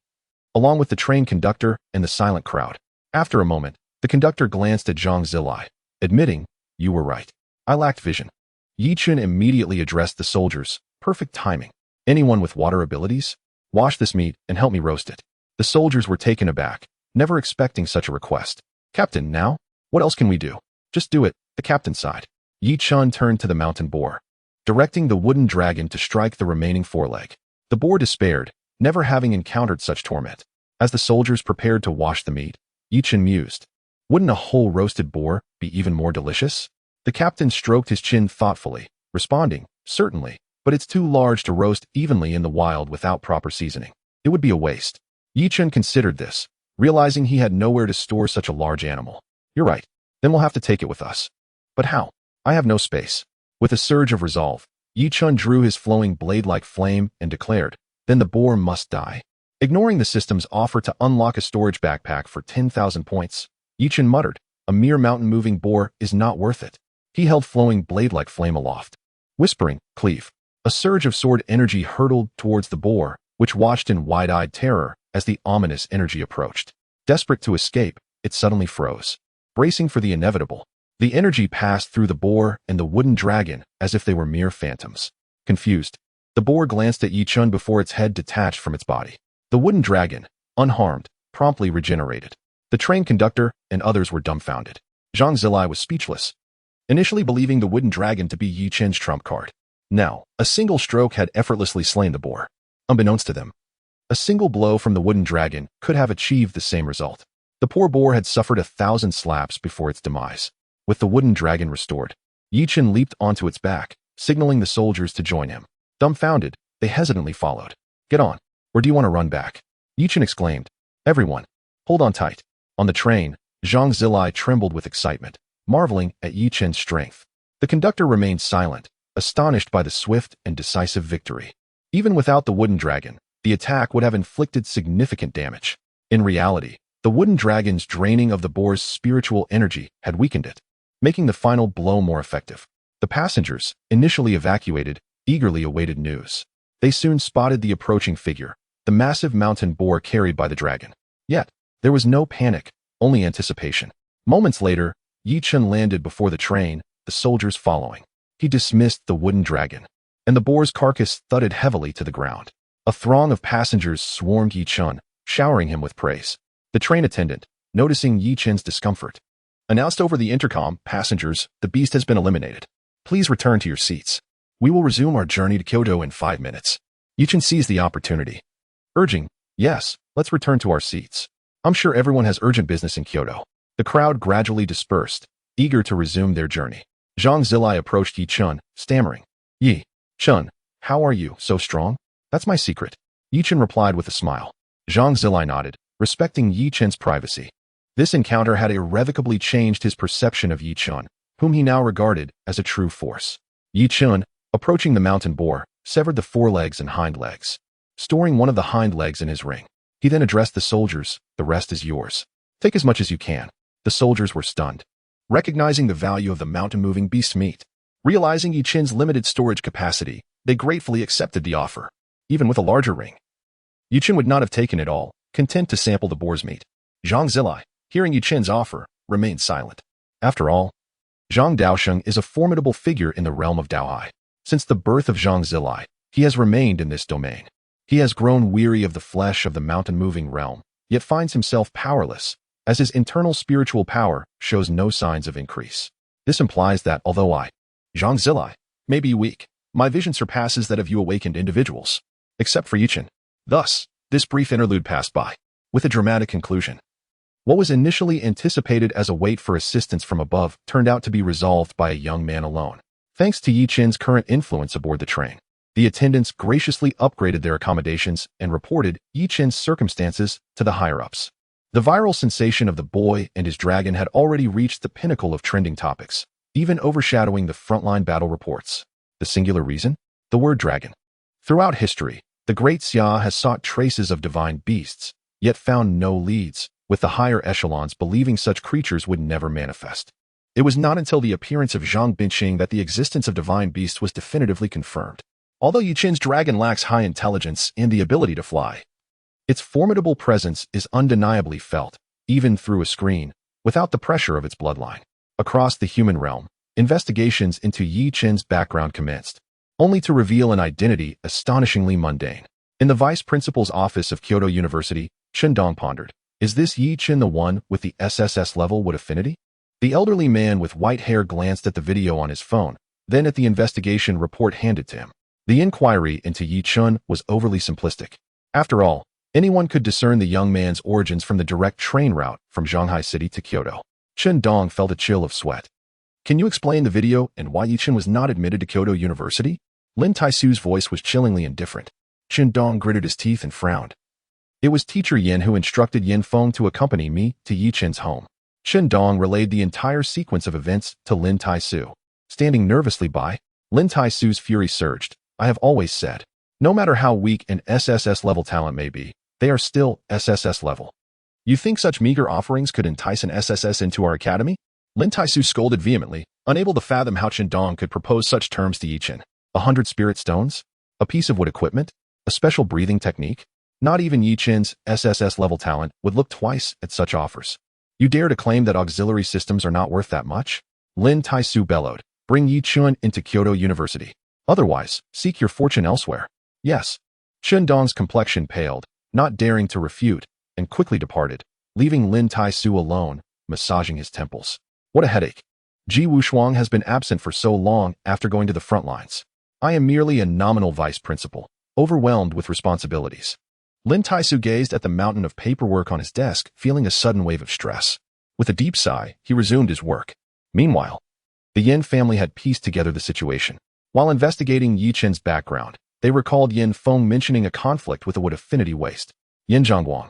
Speaker 1: along with the train conductor and the silent crowd. After a moment, the conductor glanced at Zhang Zilai, admitting, "You were right. I lacked vision." Yi Chun immediately addressed the soldiers. Perfect timing. "Anyone with water abilities? Wash this meat and help me roast it." The soldiers were taken aback, never expecting such a request. "Captain, now? What else can we do?" "Just do it," the captain sighed. Yi Chun turned to the mountain boar, directing the wooden dragon to strike the remaining foreleg. The boar despaired, never having encountered such torment. As the soldiers prepared to wash the meat, Yi Chun mused, "Wouldn't a whole roasted boar be even more delicious?" The captain stroked his chin thoughtfully, responding, "Certainly, but it's too large to roast evenly in the wild without proper seasoning. It would be a waste." Yi Chun considered this, realizing he had nowhere to store such a large animal. "You're right. Then we'll have to take it with us." "But how? I have no space." With a surge of resolve, Yi Chun drew his flowing blade-like flame and declared, "Then the boar must die." Ignoring the system's offer to unlock a storage backpack for 10,000 points, Yi Chun muttered, "A mere mountain-moving boar is not worth it." He held flowing blade-like flame aloft, whispering, "Cleave." A surge of sword energy hurtled towards the boar, which watched in wide-eyed terror as the ominous energy approached. Desperate to escape, it suddenly froze, bracing for the inevitable. The energy passed through the boar and the wooden dragon as if they were mere phantoms. Confused, the boar glanced at Yi Chun before its head detached from its body. The wooden dragon, unharmed, promptly regenerated. The train conductor and others were dumbfounded. Zhang Zilai was speechless, initially believing the wooden dragon to be Yi Chun's trump card. Now, a single stroke had effortlessly slain the boar. Unbeknownst to them, a single blow from the wooden dragon could have achieved the same result. The poor boar had suffered 1,000 slaps before its demise. With the wooden dragon restored, Yi Chun leaped onto its back, signaling the soldiers to join him. Dumbfounded, they hesitantly followed. "Get on, or do you want to run back?" Yi Chun exclaimed. "Everyone, hold on tight." On the train, Zhang Zilai trembled with excitement, marveling at Yi Chun's strength. The conductor remained silent, astonished by the swift and decisive victory. Even without the wooden dragon, the attack would have inflicted significant damage. In reality, the wooden dragon's draining of the boar's spiritual energy had weakened it, making the final blow more effective. The passengers, initially evacuated, eagerly awaited news. They soon spotted the approaching figure, the massive mountain boar carried by the dragon. Yet, there was no panic, only anticipation. Moments later, Yi Chun landed before the train, the soldiers following. He dismissed the wooden dragon, and the boar's carcass thudded heavily to the ground. A throng of passengers swarmed Yi Chun, showering him with praise. The train attendant, noticing Yi Chun's discomfort, announced over the intercom, "Passengers, the beast has been eliminated. Please return to your seats. We will resume our journey to Kyoto in 5 minutes." Yi Chun seized the opportunity, urging, "Yes, let's return to our seats. I'm sure everyone has urgent business in Kyoto." The crowd gradually dispersed, eager to resume their journey. Zhang Zilai approached Yi Chun, stammering, "Yi Chun, how are you so strong?" "That's my secret," Yi Chun replied with a smile. Zhang Zilai nodded, respecting Yi Chun's privacy. This encounter had irrevocably changed his perception of Yi Chun, whom he now regarded as a true force. Yi Chun, approaching the mountain boar, severed the forelegs and hind legs, storing one of the hind legs in his ring. He then addressed the soldiers, "The rest is yours. Take as much as you can." The soldiers were stunned, recognizing the value of the mountain-moving beast's meat. Realizing Yi Chun's limited storage capacity, they gratefully accepted the offer. Even with a larger ring, Yi Chun would not have taken it all, content to sample the boar's meat. Zhang Zilai, hearing Yi Chun's offer, remained silent. After all, Zhang Daosheng is a formidable figure in the realm of Daohai. Since the birth of Zhang Zilai, he has remained in this domain. He has grown weary of the flesh of the mountain-moving realm, yet finds himself powerless, as his internal spiritual power shows no signs of increase. This implies that although I, Zhang Zilai, may be weak, my vision surpasses that of you awakened individuals. except for Chen. Thus, this brief interlude passed by, with a dramatic conclusion. What was initially anticipated as a wait for assistance from above turned out to be resolved by a young man alone. Thanks to Chen's current influence aboard the train, the attendants graciously upgraded their accommodations and reported Chen's circumstances to the higher-ups. The viral sensation of the boy and his dragon had already reached the pinnacle of trending topics, even overshadowing the frontline battle reports. The singular reason? The word dragon. Throughout history, the Great Xia has sought traces of divine beasts, yet found no leads, with the higher echelons believing such creatures would never manifest. It was not until the appearance of Zhang Binqing that the existence of divine beasts was definitively confirmed. Although Chen's dragon lacks high intelligence and the ability to fly, its formidable presence is undeniably felt, even through a screen, without the pressure of its bloodline. Across the human realm, investigations into Chen's background commenced, only to reveal an identity astonishingly mundane. In the vice principal's office of Kyoto University, Chen Dong pondered, is this Chen the one with the SSS level wood affinity? The elderly man with white hair glanced at the video on his phone, then at the investigation report handed to him. The inquiry into Chen was overly simplistic. After all, anyone could discern the young man's origins from the direct train route from Shanghai City to Kyoto. Chen Dong felt a chill of sweat. Can you explain the video and why Chen was not admitted to Kyoto University? Lin Taisu's voice was chillingly indifferent. Chen Dong gritted his teeth and frowned. It was teacher Yin who instructed Yin Feng to accompany me to Chen's home. Chen Dong relayed the entire sequence of events to Lin Taisu. Standing nervously by, Lin Taisu's fury surged. I have always said, no matter how weak an SSS level talent may be, they are still SSS level. You think such meager offerings could entice an SSS into our academy? Lin Taisu scolded vehemently, unable to fathom how Chen Dong could propose such terms to Chen. 100 spirit stones? A piece of wood equipment? A special breathing technique? Not even Chen's SSS level talent would look twice at such offers. You dare to claim that auxiliary systems are not worth that much? Lin Taisu bellowed, bring Chen into Kyoto University. Otherwise, seek your fortune elsewhere. Yes. Chen Dong's complexion paled, not daring to refute, and quickly departed, leaving Lin Taisu alone, massaging his temples. What a headache. Ji Wushuang has been absent for so long after going to the front lines. I am merely a nominal vice principal, overwhelmed with responsibilities. Lin Taisu gazed at the mountain of paperwork on his desk, feeling a sudden wave of stress. With a deep sigh, he resumed his work. Meanwhile, the Yin family had pieced together the situation. While investigating Chen's background, they recalled Yin Feng mentioning a conflict with a wood affinity waste. Yin Zhangguang,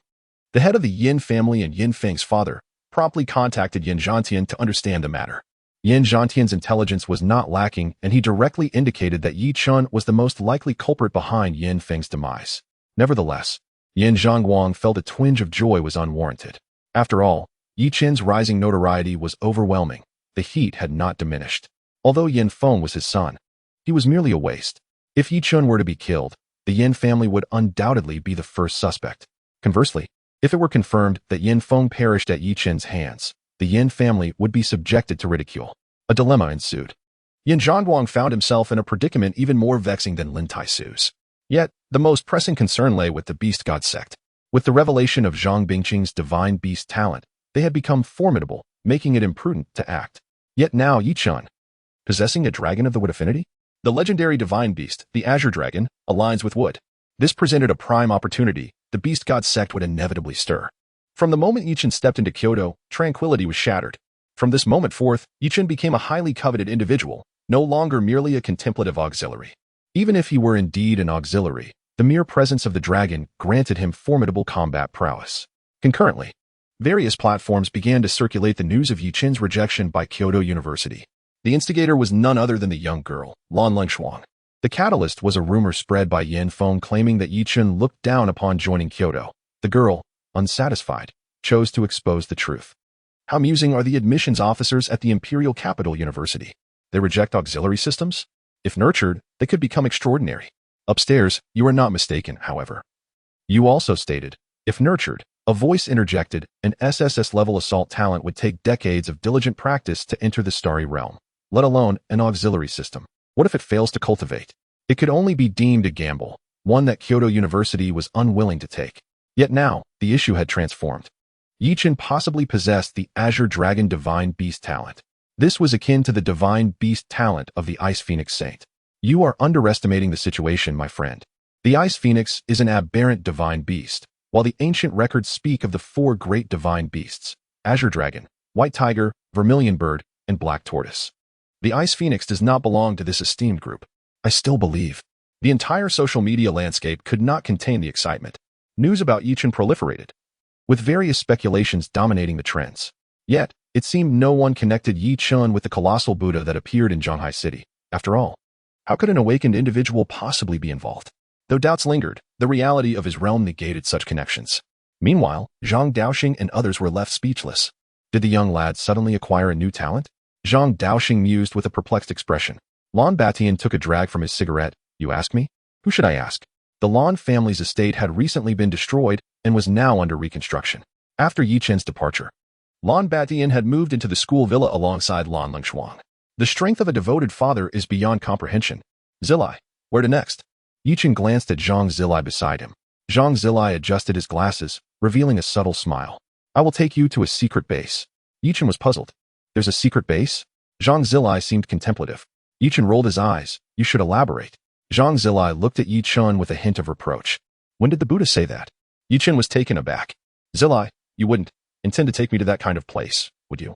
Speaker 1: the head of the Yin family and Yin Feng's father, promptly contacted Yin Zhantian to understand the matter. Yin Zhantian's intelligence was not lacking, and he directly indicated that Chen was the most likely culprit behind Yin Feng's demise. Nevertheless, Yin Zhangguang felt a twinge of joy was unwarranted. After all, Chen's rising notoriety was overwhelming. The heat had not diminished. Although Yin Feng was his son, he was merely a waste. If Chen were to be killed, the Yin family would undoubtedly be the first suspect. Conversely, if it were confirmed that Yin Feng perished at Chen's hands, the Yin family would be subjected to ridicule. A dilemma ensued. Yin Zhangguang found himself in a predicament even more vexing than Lin Taisu's. Yet, the most pressing concern lay with the Beast God sect. With the revelation of Zhang Bingqing's divine beast talent, they had become formidable, making it imprudent to act. Yet now Chen, possessing a dragon of the wood affinity? The legendary divine beast, the Azure Dragon, aligns with wood. This presented a prime opportunity. The Beast God sect would inevitably stir. From the moment Chen stepped into Kyoto, tranquility was shattered. From this moment forth, Chen became a highly coveted individual, no longer merely a contemplative auxiliary. Even if he were indeed an auxiliary, the mere presence of the dragon granted him formidable combat prowess. Concurrently, various platforms began to circulate the news of Chen's rejection by Kyoto University. The instigator was none other than the young girl, Lan Lengshuang. The catalyst was a rumor spread by Yin Feng claiming that Chen looked down upon joining Kyoto. The girl, unsatisfied, chose to expose the truth. How amusing are the admissions officers at the Imperial Capital University. They reject auxiliary systems? If nurtured, they could become extraordinary. Upstairs, you are not mistaken, however. You also stated, if nurtured, a voice interjected, an SSS-level assault talent would take decades of diligent practice to enter the starry realm, let alone an auxiliary system. What if it fails to cultivate? It could only be deemed a gamble, one that Kyoto University was unwilling to take. Yet now, the issue had transformed. Chen possibly possessed the Azure Dragon Divine Beast talent. This was akin to the Divine Beast talent of the Ice Phoenix Saint. You are underestimating the situation, my friend. The ice phoenix is an aberrant divine beast, while the ancient records speak of the four great divine beasts: azure dragon, white tiger, vermilion bird, and black tortoise. The ice phoenix does not belong to this esteemed group. I still believe. The entire social media landscape could not contain the excitement. News about Chen proliferated, with various speculations dominating the trends. Yet, it seemed no one connected Chen with the colossal Buddha that appeared in Shanghai City. After all, how could an awakened individual possibly be involved? Though doubts lingered, the reality of his realm negated such connections. Meanwhile, Zhang Daoxing and others were left speechless. Did the young lad suddenly acquire a new talent? Zhang Daoxing mused with a perplexed expression. Lan Batian took a drag from his cigarette. You ask me? Who should I ask? The Lan family's estate had recently been destroyed and was now under reconstruction. After Chen's departure, Lan Batian had moved into the school villa alongside Lan Lingshuang. The strength of a devoted father is beyond comprehension. Zilai, where to next? Chen glanced at Zhang Zilai beside him. Zhang Zilai adjusted his glasses, revealing a subtle smile. I will take you to a secret base. Chen was puzzled. There's a secret base? Zhang Zilai seemed contemplative. Chen rolled his eyes. You should elaborate. Zhang Zilai looked at Chen with a hint of reproach. When did the Buddha say that? Chen was taken aback. Zilai, you wouldn't intend to take me to that kind of place, would you?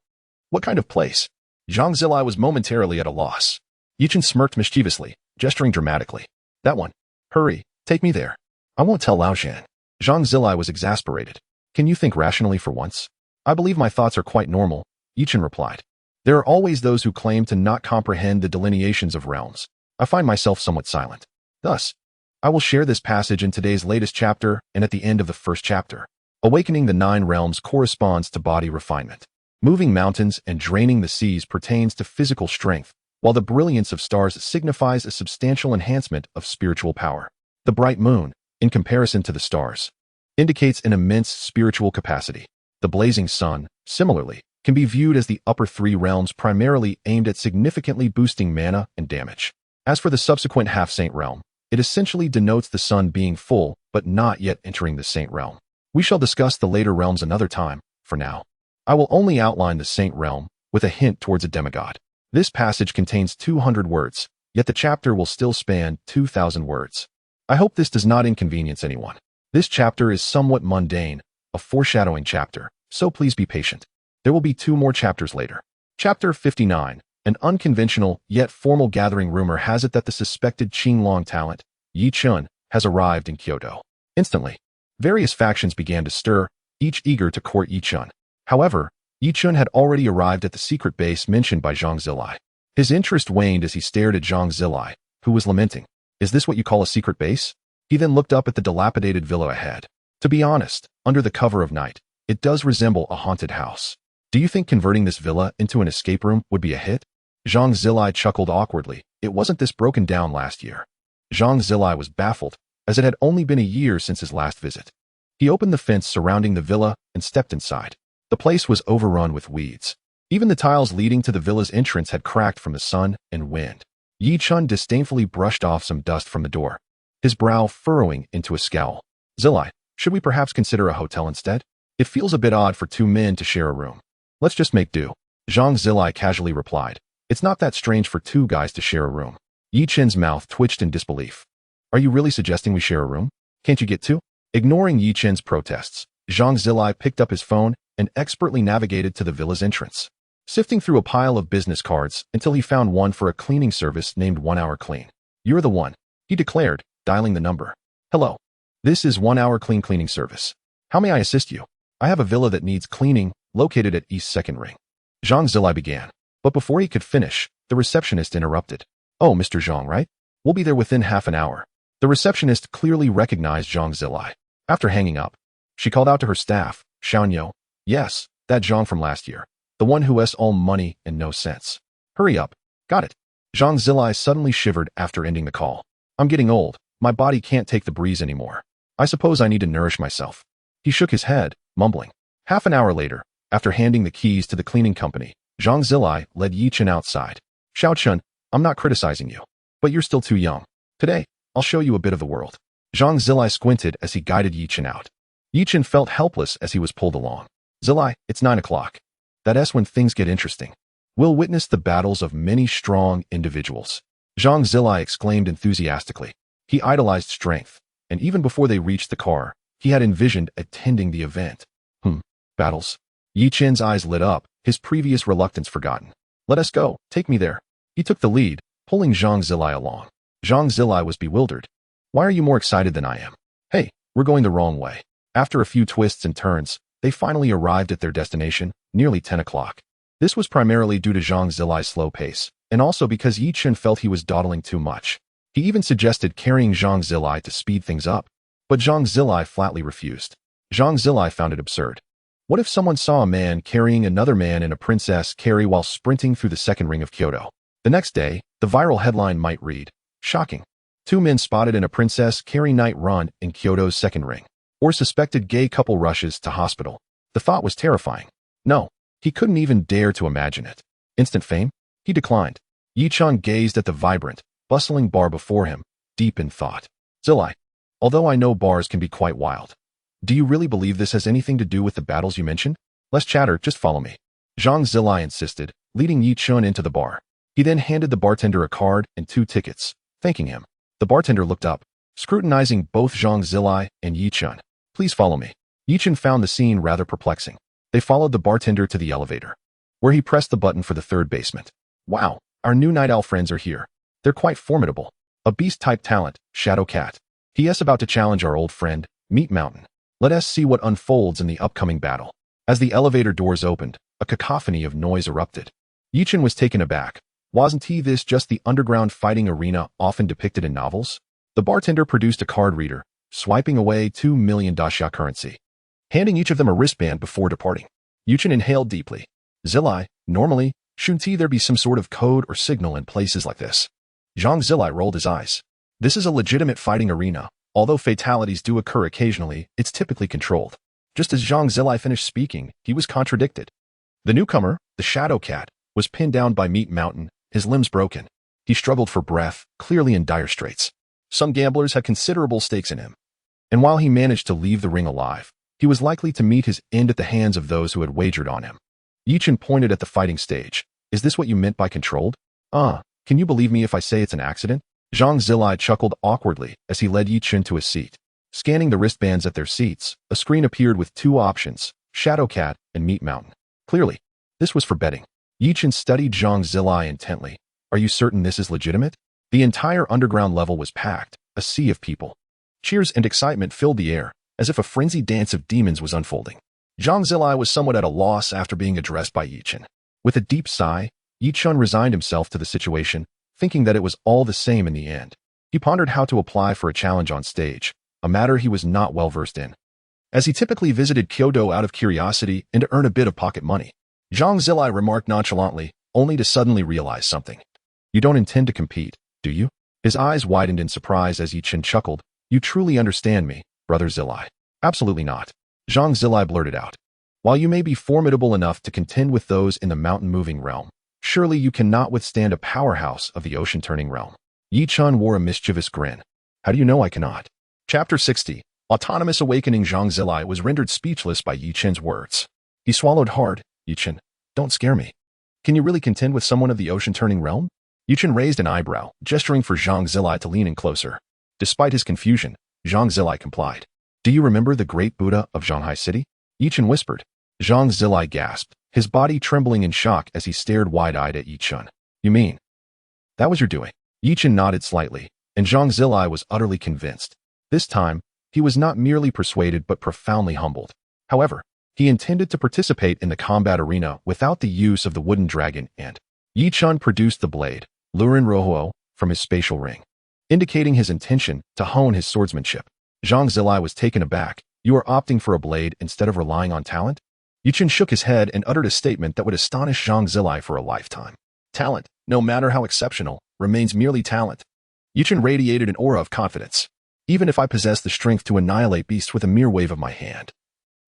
Speaker 1: What kind of place? Zhang Zilai was momentarily at a loss. Chen smirked mischievously, gesturing dramatically. That one. Hurry, take me there. I won't tell Lao Zhan. Zhang Zilai was exasperated. Can you think rationally for once? I believe my thoughts are quite normal, Chen replied. There are always those who claim to not comprehend the delineations of realms. I find myself somewhat silent. Thus, I will share this passage in today's latest chapter and at the end of the first chapter. Awakening the 9 realms corresponds to body refinement. Moving mountains and draining the seas pertains to physical strength, while the brilliance of stars signifies a substantial enhancement of spiritual power. The bright moon, in comparison to the stars, indicates an immense spiritual capacity. The blazing sun, similarly, can be viewed as the upper 3 realms primarily aimed at significantly boosting mana and damage. As for the subsequent half-saint realm, it essentially denotes the sun being full but not yet entering the saint realm. We shall discuss the later realms another time. For now, I will only outline the saint realm with a hint towards a demigod. This passage contains 200 words, yet the chapter will still span 2,000 words. I hope this does not inconvenience anyone. This chapter is somewhat mundane, a foreshadowing chapter, so please be patient. There will be 2 more chapters later. Chapter 59. An unconventional, yet formal gathering. Rumor has it that the suspected Qinglong talent, Chen, has arrived in Kyoto. Instantly, various factions began to stir, each eager to court Chen. However, Chen had already arrived at the secret base mentioned by Zhang Zilai. His interest waned as he stared at Zhang Zilai, who was lamenting. Is this what you call a secret base? He then looked up at the dilapidated villa ahead. To be honest, under the cover of night, it does resemble a haunted house. Do you think converting this villa into an escape room would be a hit? Zhang Zilai chuckled awkwardly. It wasn't this broken down last year. Zhang Zilai was baffled, as it had only been a year since his last visit. He opened the fence surrounding the villa and stepped inside. The place was overrun with weeds. Even the tiles leading to the villa's entrance had cracked from the sun and wind. Chen disdainfully brushed off some dust from the door, his brow furrowing into a scowl. Zilai, should we perhaps consider a hotel instead? It feels a bit odd for 2 men to share a room. Let's just make do. Zhang Zilai casually replied. It's not that strange for 2 guys to share a room. Chen's mouth twitched in disbelief. Are you really suggesting we share a room? Can't you get 2? Ignoring Chen's protests, Zhang Zilai picked up his phone and expertly navigated to the villa's entrance, sifting through a pile of business cards until he found one for a cleaning service named 1 Hour Clean. You're the one, he declared, dialing the number. Hello. This is 1 Hour Clean cleaning service. How may I assist you? I have a villa that needs cleaning, located at East 2nd Ring. Zhang Zilai began. But before he could finish, the receptionist interrupted. Oh, Mr. Zhang, right? We'll be there within half an hour. The receptionist clearly recognized Zhang Zilai. After hanging up, she called out to her staff, Xiaoyo. Yes, that Zhang from last year. The one who has all money and no sense. Hurry up. Got it. Zhang Zilai suddenly shivered after ending the call. I'm getting old. My body can't take the breeze anymore. I suppose I need to nourish myself. He shook his head, mumbling. Half an hour later, after handing the keys to the cleaning company, Zhang Zilai led Chen outside. Xiao Chen, I'm not criticizing you, but you're still too young. Today, I'll show you a bit of the world. Zhang Zilai squinted as he guided Chen out. Chen felt helpless as he was pulled along. Zilai, it's 9 o'clock. That's when things get interesting. We'll witness the battles of many strong individuals. Zhang Zilai exclaimed enthusiastically. He idolized strength, and even before they reached the car, he had envisioned attending the event. Battles. Yi Chen's eyes lit up, his previous reluctance forgotten. Let us go, take me there. He took the lead, pulling Zhang Zilai along. Zhang Zilai was bewildered. Why are you more excited than I am? Hey, we're going the wrong way. After a few twists and turns, they finally arrived at their destination, nearly 10 o'clock. This was primarily due to Zhang Zilai's slow pace, and also because Yi Chen felt he was dawdling too much. He even suggested carrying Zhang Zilai to speed things up, but Zhang Zilai flatly refused. Zhang Zilai found it absurd. What if someone saw a man carrying another man in a princess carry while sprinting through the second ring of Kyoto? The next day, the viral headline might read, "Shocking. 2 men spotted in a princess carry night run in Kyoto's second ring." Or suspected gay couple rushes to hospital. The thought was terrifying. No, he couldn't even dare to imagine it. Instant fame? He declined. Yi Chen gazed at the vibrant, bustling bar before him, deep in thought. Zilai, although I know bars can be quite wild, do you really believe this has anything to do with the battles you mentioned? Less chatter, just follow me. Zhang Zilai insisted, leading Yi Chen into the bar. He then handed the bartender a card and 2 tickets, thanking him. The bartender looked up, scrutinizing both Zhang Zilai and Yi Chen. Please follow me. Yi Chen found the scene rather perplexing. They followed the bartender to the elevator, where he pressed the button for the 3rd basement. Wow, our new night owl friends are here. They're quite formidable. A beast-type talent, Shadow Cat. He is about to challenge our old friend, Meat Mountain. Let us see what unfolds in the upcoming battle. As the elevator doors opened, a cacophony of noise erupted. Yi Chen was taken aback. Wasn't this just the underground fighting arena often depicted in novels? The bartender produced a card reader, swiping away 2 million daxia currency, handing each of them a wristband before departing. Yi Chen inhaled deeply. Zilai, normally, shouldn't there be some sort of code or signal in places like this? Zhang Zilai rolled his eyes. This is a legitimate fighting arena. Although fatalities do occur occasionally, it's typically controlled. Just as Zhang Zilai finished speaking, he was contradicted. The newcomer, the Shadow Cat, was pinned down by Meat Mountain, his limbs broken. He struggled for breath, clearly in dire straits. Some gamblers had considerable stakes in him. And while he managed to leave the ring alive, he was likely to meet his end at the hands of those who had wagered on him. Yi Chen pointed at the fighting stage. Is this what you meant by controlled? Can you believe me if I say it's an accident? Zhang Zilai chuckled awkwardly as he led Yi Chen to his seat. Scanning the wristbands at their seats, a screen appeared with 2 options, Shadow Cat and Meat Mountain. Clearly, this was for betting. Yi Chen studied Zhang Zilai intently. Are you certain this is legitimate? The entire underground level was packed, a sea of people. Cheers and excitement filled the air, as if a frenzied dance of demons was unfolding. Zhang Zilai was somewhat at a loss after being addressed by Yi Chen. With a deep sigh, Yi Chen resigned himself to the situation, thinking that it was all the same in the end. He pondered how to apply for a challenge on stage, a matter he was not well versed in, as he typically visited Kyoto out of curiosity and to earn a bit of pocket money. Zhang Zilai remarked nonchalantly, only to suddenly realize something. You don't intend to compete, do you? His eyes widened in surprise as Yi Chen chuckled. You truly understand me, brother Zilai. Absolutely not. Zhang Zilai blurted out. While you may be formidable enough to contend with those in the mountain-moving realm, surely you cannot withstand a powerhouse of the ocean-turning realm. Yi Chen wore a mischievous grin. How do you know I cannot? Chapter 60. Autonomous Awakening. Zhang Zilai was rendered speechless by Yi Chen's words. He swallowed hard. Yi Chen, don't scare me. Can you really contend with someone of the ocean-turning realm? Yi Chen raised an eyebrow, gesturing for Zhang Zilai to lean in closer. Despite his confusion, Zhang Zilai complied. Do you remember the great Buddha of Shanghai City? Yi Chen whispered. Zhang Zilai gasped, his body trembling in shock as he stared wide-eyed at Yi Chen. You mean? That was your doing? Yi Chen nodded slightly, and Zhang Zilai was utterly convinced. This time, he was not merely persuaded but profoundly humbled. However, he intended to participate in the combat arena without the use of the wooden dragon, and Yi Chen produced the blade, Lurin Rohuo, from his spatial ring, indicating his intention to hone his swordsmanship. Zhang Zilai was taken aback. You are opting for a blade instead of relying on talent? Yi Chen shook his head and uttered a statement that would astonish Zhang Zilai for a lifetime. Talent, no matter how exceptional, remains merely talent. Yi Chen radiated an aura of confidence. Even if I possess the strength to annihilate beasts with a mere wave of my hand,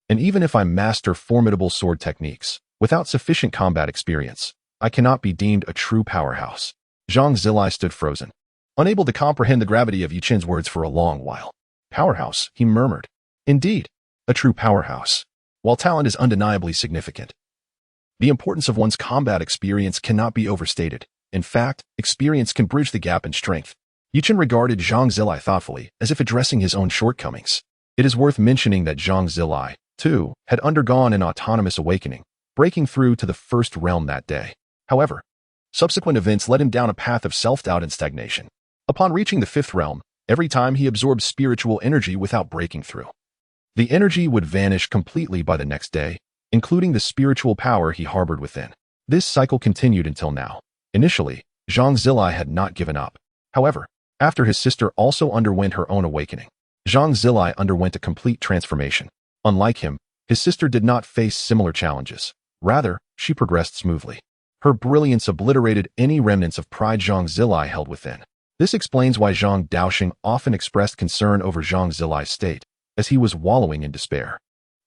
Speaker 1: and even if I master formidable sword techniques, without sufficient combat experience, I cannot be deemed a true powerhouse. Zhang Zilai stood frozen, unable to comprehend the gravity of Yi Chen's words for a long while. Powerhouse, he murmured. Indeed, a true powerhouse. While talent is undeniably significant, the importance of one's combat experience cannot be overstated. In fact, experience can bridge the gap in strength. Chen regarded Zhang Zilai thoughtfully, as if addressing his own shortcomings. It is worth mentioning that Zhang Zilai, too, had undergone an autonomous awakening, breaking through to the first realm that day. However, subsequent events led him down a path of self-doubt and stagnation. Upon reaching the fifth realm, every time he absorbed spiritual energy without breaking through, the energy would vanish completely by the next day, including the spiritual power he harbored within. This cycle continued until now. Initially, Zhang Zilai had not given up. However, after his sister also underwent her own awakening, Zhang Zilai underwent a complete transformation. Unlike him, his sister did not face similar challenges. Rather, she progressed smoothly. Her brilliance obliterated any remnants of pride Zhang Zilai held within. This explains why Zhang Daoxing often expressed concern over Zhang Zilai's state, as he was wallowing in despair.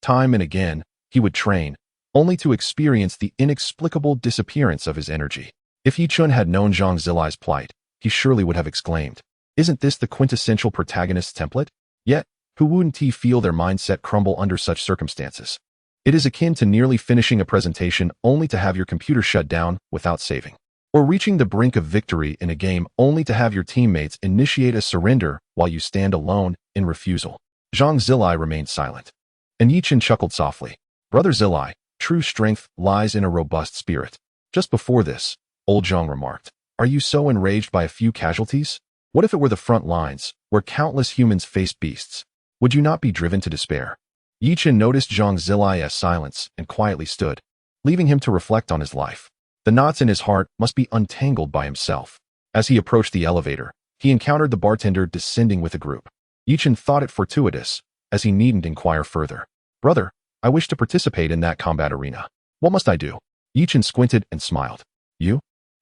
Speaker 1: Time and again, he would train, only to experience the inexplicable disappearance of his energy. If Chen had known Zhang Zilai's plight, he surely would have exclaimed, "Isn't this the quintessential protagonist's template?" Yet, who wouldn't he feel their mindset crumble under such circumstances? It is akin to nearly finishing a presentation only to have your computer shut down without saving, or reaching the brink of victory in a game only to have your teammates initiate a surrender while you stand alone in refusal. Zhang Zilai remained silent, and Chen chuckled softly. "Brother Zilai, true strength lies in a robust spirit." Just before this, old Zhang remarked, "Are you so enraged by a few casualties? What if it were the front lines, where countless humans faced beasts? Would you not be driven to despair?" Chen noticed Zhang Zilai's silence and quietly stood, leaving him to reflect on his life. The knots in his heart must be untangled by himself. As he approached the elevator, he encountered the bartender descending with a group. Chen thought it fortuitous, as he needn't inquire further. "Brother, I wish to participate in that combat arena. What must I do?" Chen squinted and smiled. "You?"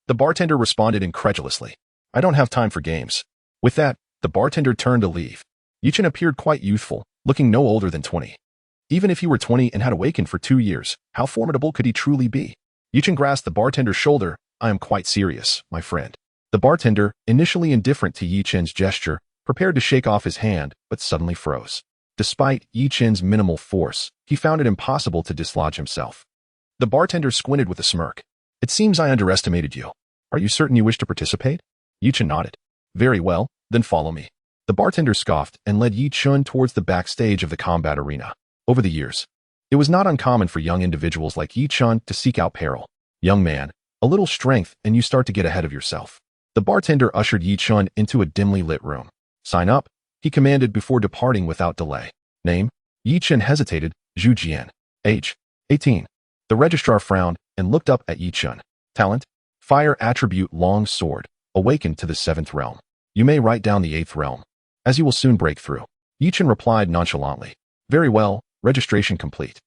Speaker 1: The bartender responded incredulously. "I don't have time for games." With that, the bartender turned to leave. Chen appeared quite youthful, looking no older than 20. Even if he were 20 and had awakened for 2 years, how formidable could he truly be? Chen grasped the bartender's shoulder. "I am quite serious, my friend." The bartender, initially indifferent to Chen's gesture, prepared to shake off his hand, but suddenly froze. Despite Chen's minimal force, he found it impossible to dislodge himself. The bartender squinted with a smirk. "It seems I underestimated you. Are you certain you wish to participate?" Chen nodded. "Very well, then follow me." The bartender scoffed and led Chen towards the backstage of the combat arena. Over the years, it was not uncommon for young individuals like Chen to seek out peril. "Young man, a little strength and you start to get ahead of yourself." The bartender ushered Chen into a dimly lit room. "Sign up," he commanded before departing without delay. "Name?" Chen hesitated. "Zhu Jian." "Age?" 18. The registrar frowned and looked up at Chen. "Talent?" "Fire attribute long sword, awakened to the 7th realm. You may write down the 8th realm, as you will soon break through." Chen replied nonchalantly. "Very well, registration complete."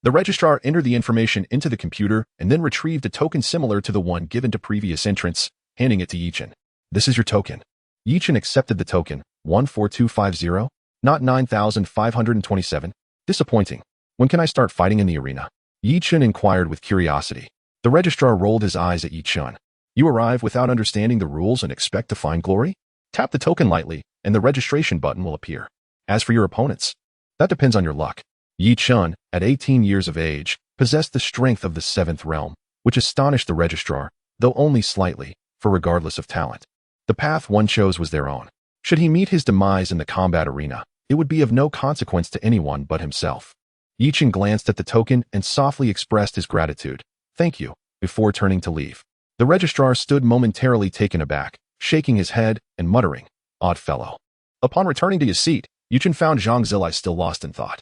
Speaker 1: The registrar entered the information into the computer and then retrieved a token similar to the one given to previous entrants, handing it to Chen. "This is your token." Chen accepted the token. 14250, not 9527. "Disappointing. When can I start fighting in the arena?" Chen inquired with curiosity. The registrar rolled his eyes at Chen. "You arrive without understanding the rules and expect to find glory? Tap the token lightly, and the registration button will appear. As for your opponents, that depends on your luck." Chen, at 18 years of age, possessed the strength of the 7th realm, which astonished the registrar, though only slightly, for regardless of talent, the path one chose was their own. Should he meet his demise in the combat arena, it would be of no consequence to anyone but himself. Chen glanced at the token and softly expressed his gratitude. "Thank you," before turning to leave. The registrar stood momentarily taken aback, shaking his head and muttering, "Odd fellow." Upon returning to his seat, Chen found Zhang Zilai still lost in thought.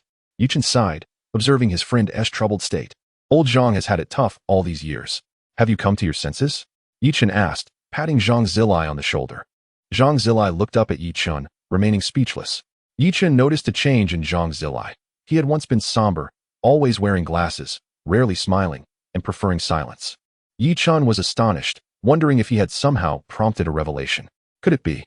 Speaker 1: Chen sighed, observing his friend's troubled state. "Old Zhang has had it tough all these years. Have you come to your senses?" Chen asked, patting Zhang Zilai on the shoulder. Zhang Zilai looked up at Chen, remaining speechless. Chen noticed a change in Zhang Zilai. He had once been somber, always wearing glasses, rarely smiling, and preferring silence. Chen was astonished, wondering if he had somehow prompted a revelation. Could it be?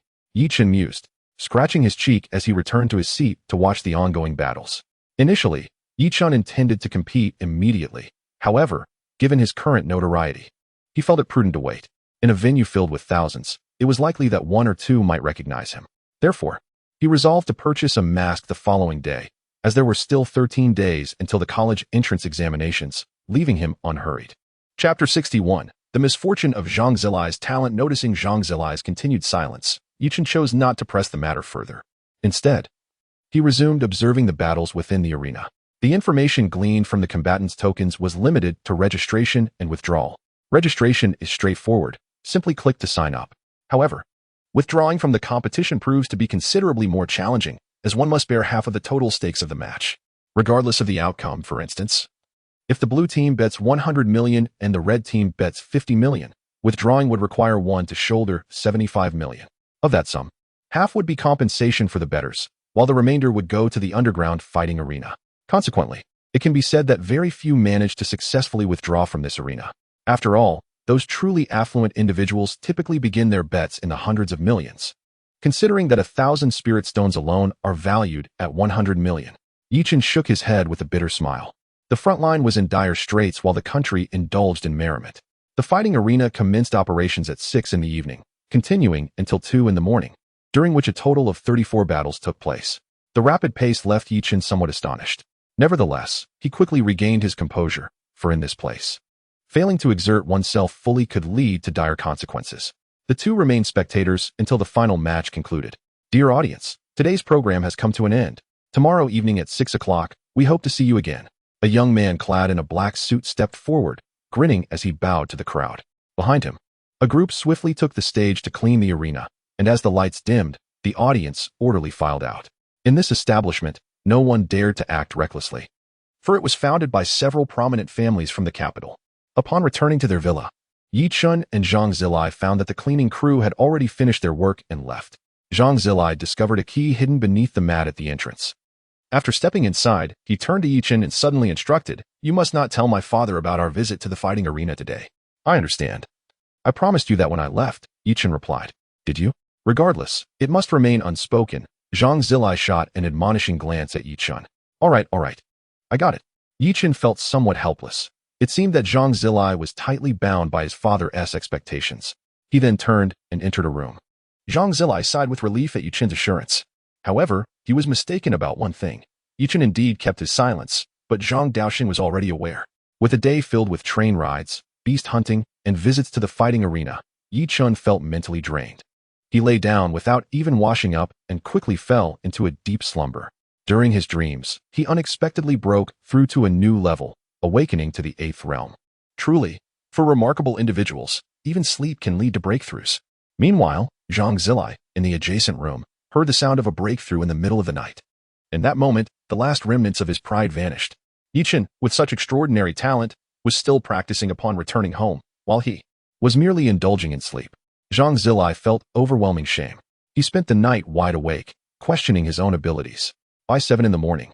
Speaker 1: Chen mused, scratching his cheek as he returned to his seat to watch the ongoing battles. Initially, Chen intended to compete immediately. However, given his current notoriety, he felt it prudent to wait. In a venue filled with thousands, it was likely that 1 or 2 might recognize him. Therefore, he resolved to purchase a mask the following day, as there were still 13 days until the college entrance examinations, leaving him unhurried. Chapter 61. The misfortune of Zhang Zilai's talent. Noticing Zhang Zilai's continued silence, Chen chose not to press the matter further. Instead, he resumed observing the battles within the arena. The information gleaned from the combatants' tokens was limited to registration and withdrawal. Registration is straightforward. Simply click to sign up. However, withdrawing from the competition proves to be considerably more challenging, as one must bear half of the total stakes of the match. Regardless of the outcome, for instance, if the blue team bets 100 million and the red team bets 50 million, withdrawing would require one to shoulder 75 million. Of that sum, half would be compensation for the bettors, while the remainder would go to the underground fighting arena. Consequently, it can be said that very few manage to successfully withdraw from this arena. After all, those truly affluent individuals typically begin their bets in the hundreds of millions. Considering that 1,000 spirit stones alone are valued at 100 million, Chen shook his head with a bitter smile. The front line was in dire straits while the country indulged in merriment. The fighting arena commenced operations at 6 in the evening, continuing until 2 in the morning, during which a total of 34 battles took place. The rapid pace left Chen somewhat astonished. Nevertheless, he quickly regained his composure, for in this place, failing to exert oneself fully could lead to dire consequences. The two remained spectators until the final match concluded. Dear audience, today's program has come to an end. Tomorrow evening at 6 o'clock, we hope to see you again. A young man clad in a black suit stepped forward, grinning as he bowed to the crowd. Behind him, a group swiftly took the stage to clean the arena, and as the lights dimmed, the audience orderly filed out. In this establishment, no one dared to act recklessly, for it was founded by several prominent families from the capital. Upon returning to their villa, Chen and Zhang Zilai found that the cleaning crew had already finished their work and left. Zhang Zilai discovered a key hidden beneath the mat at the entrance. After stepping inside, he turned to Chen and suddenly instructed, "You must not tell my father about our visit to the fighting arena today." "I understand. I promised you that when I left," Chen replied. "Did you?" "Regardless, it must remain unspoken." Zhang Zilai shot an admonishing glance at Chen. All right. I got it." Chen felt somewhat helpless. It seemed that Zhang Zilai was tightly bound by his father's expectations. He then turned and entered a room. Zhang Zilai sighed with relief at Chen's assurance. However, he was mistaken about one thing. Chen indeed kept his silence, but Zhang Daoxing was already aware. With a day filled with train rides, beast hunting, and visits to the fighting arena, Chen felt mentally drained. He lay down without even washing up and quickly fell into a deep slumber. During his dreams, he unexpectedly broke through to a new level, awakening to the 8th realm. Truly, for remarkable individuals, even sleep can lead to breakthroughs. Meanwhile, Zhang Zilai, in the adjacent room, heard the sound of a breakthrough in the middle of the night. In that moment, the last remnants of his pride vanished. Chen, with such extraordinary talent, was still practicing upon returning home, while he was merely indulging in sleep. Zhang Zilai felt overwhelming shame. He spent the night wide awake, questioning his own abilities. By 7 in the morning,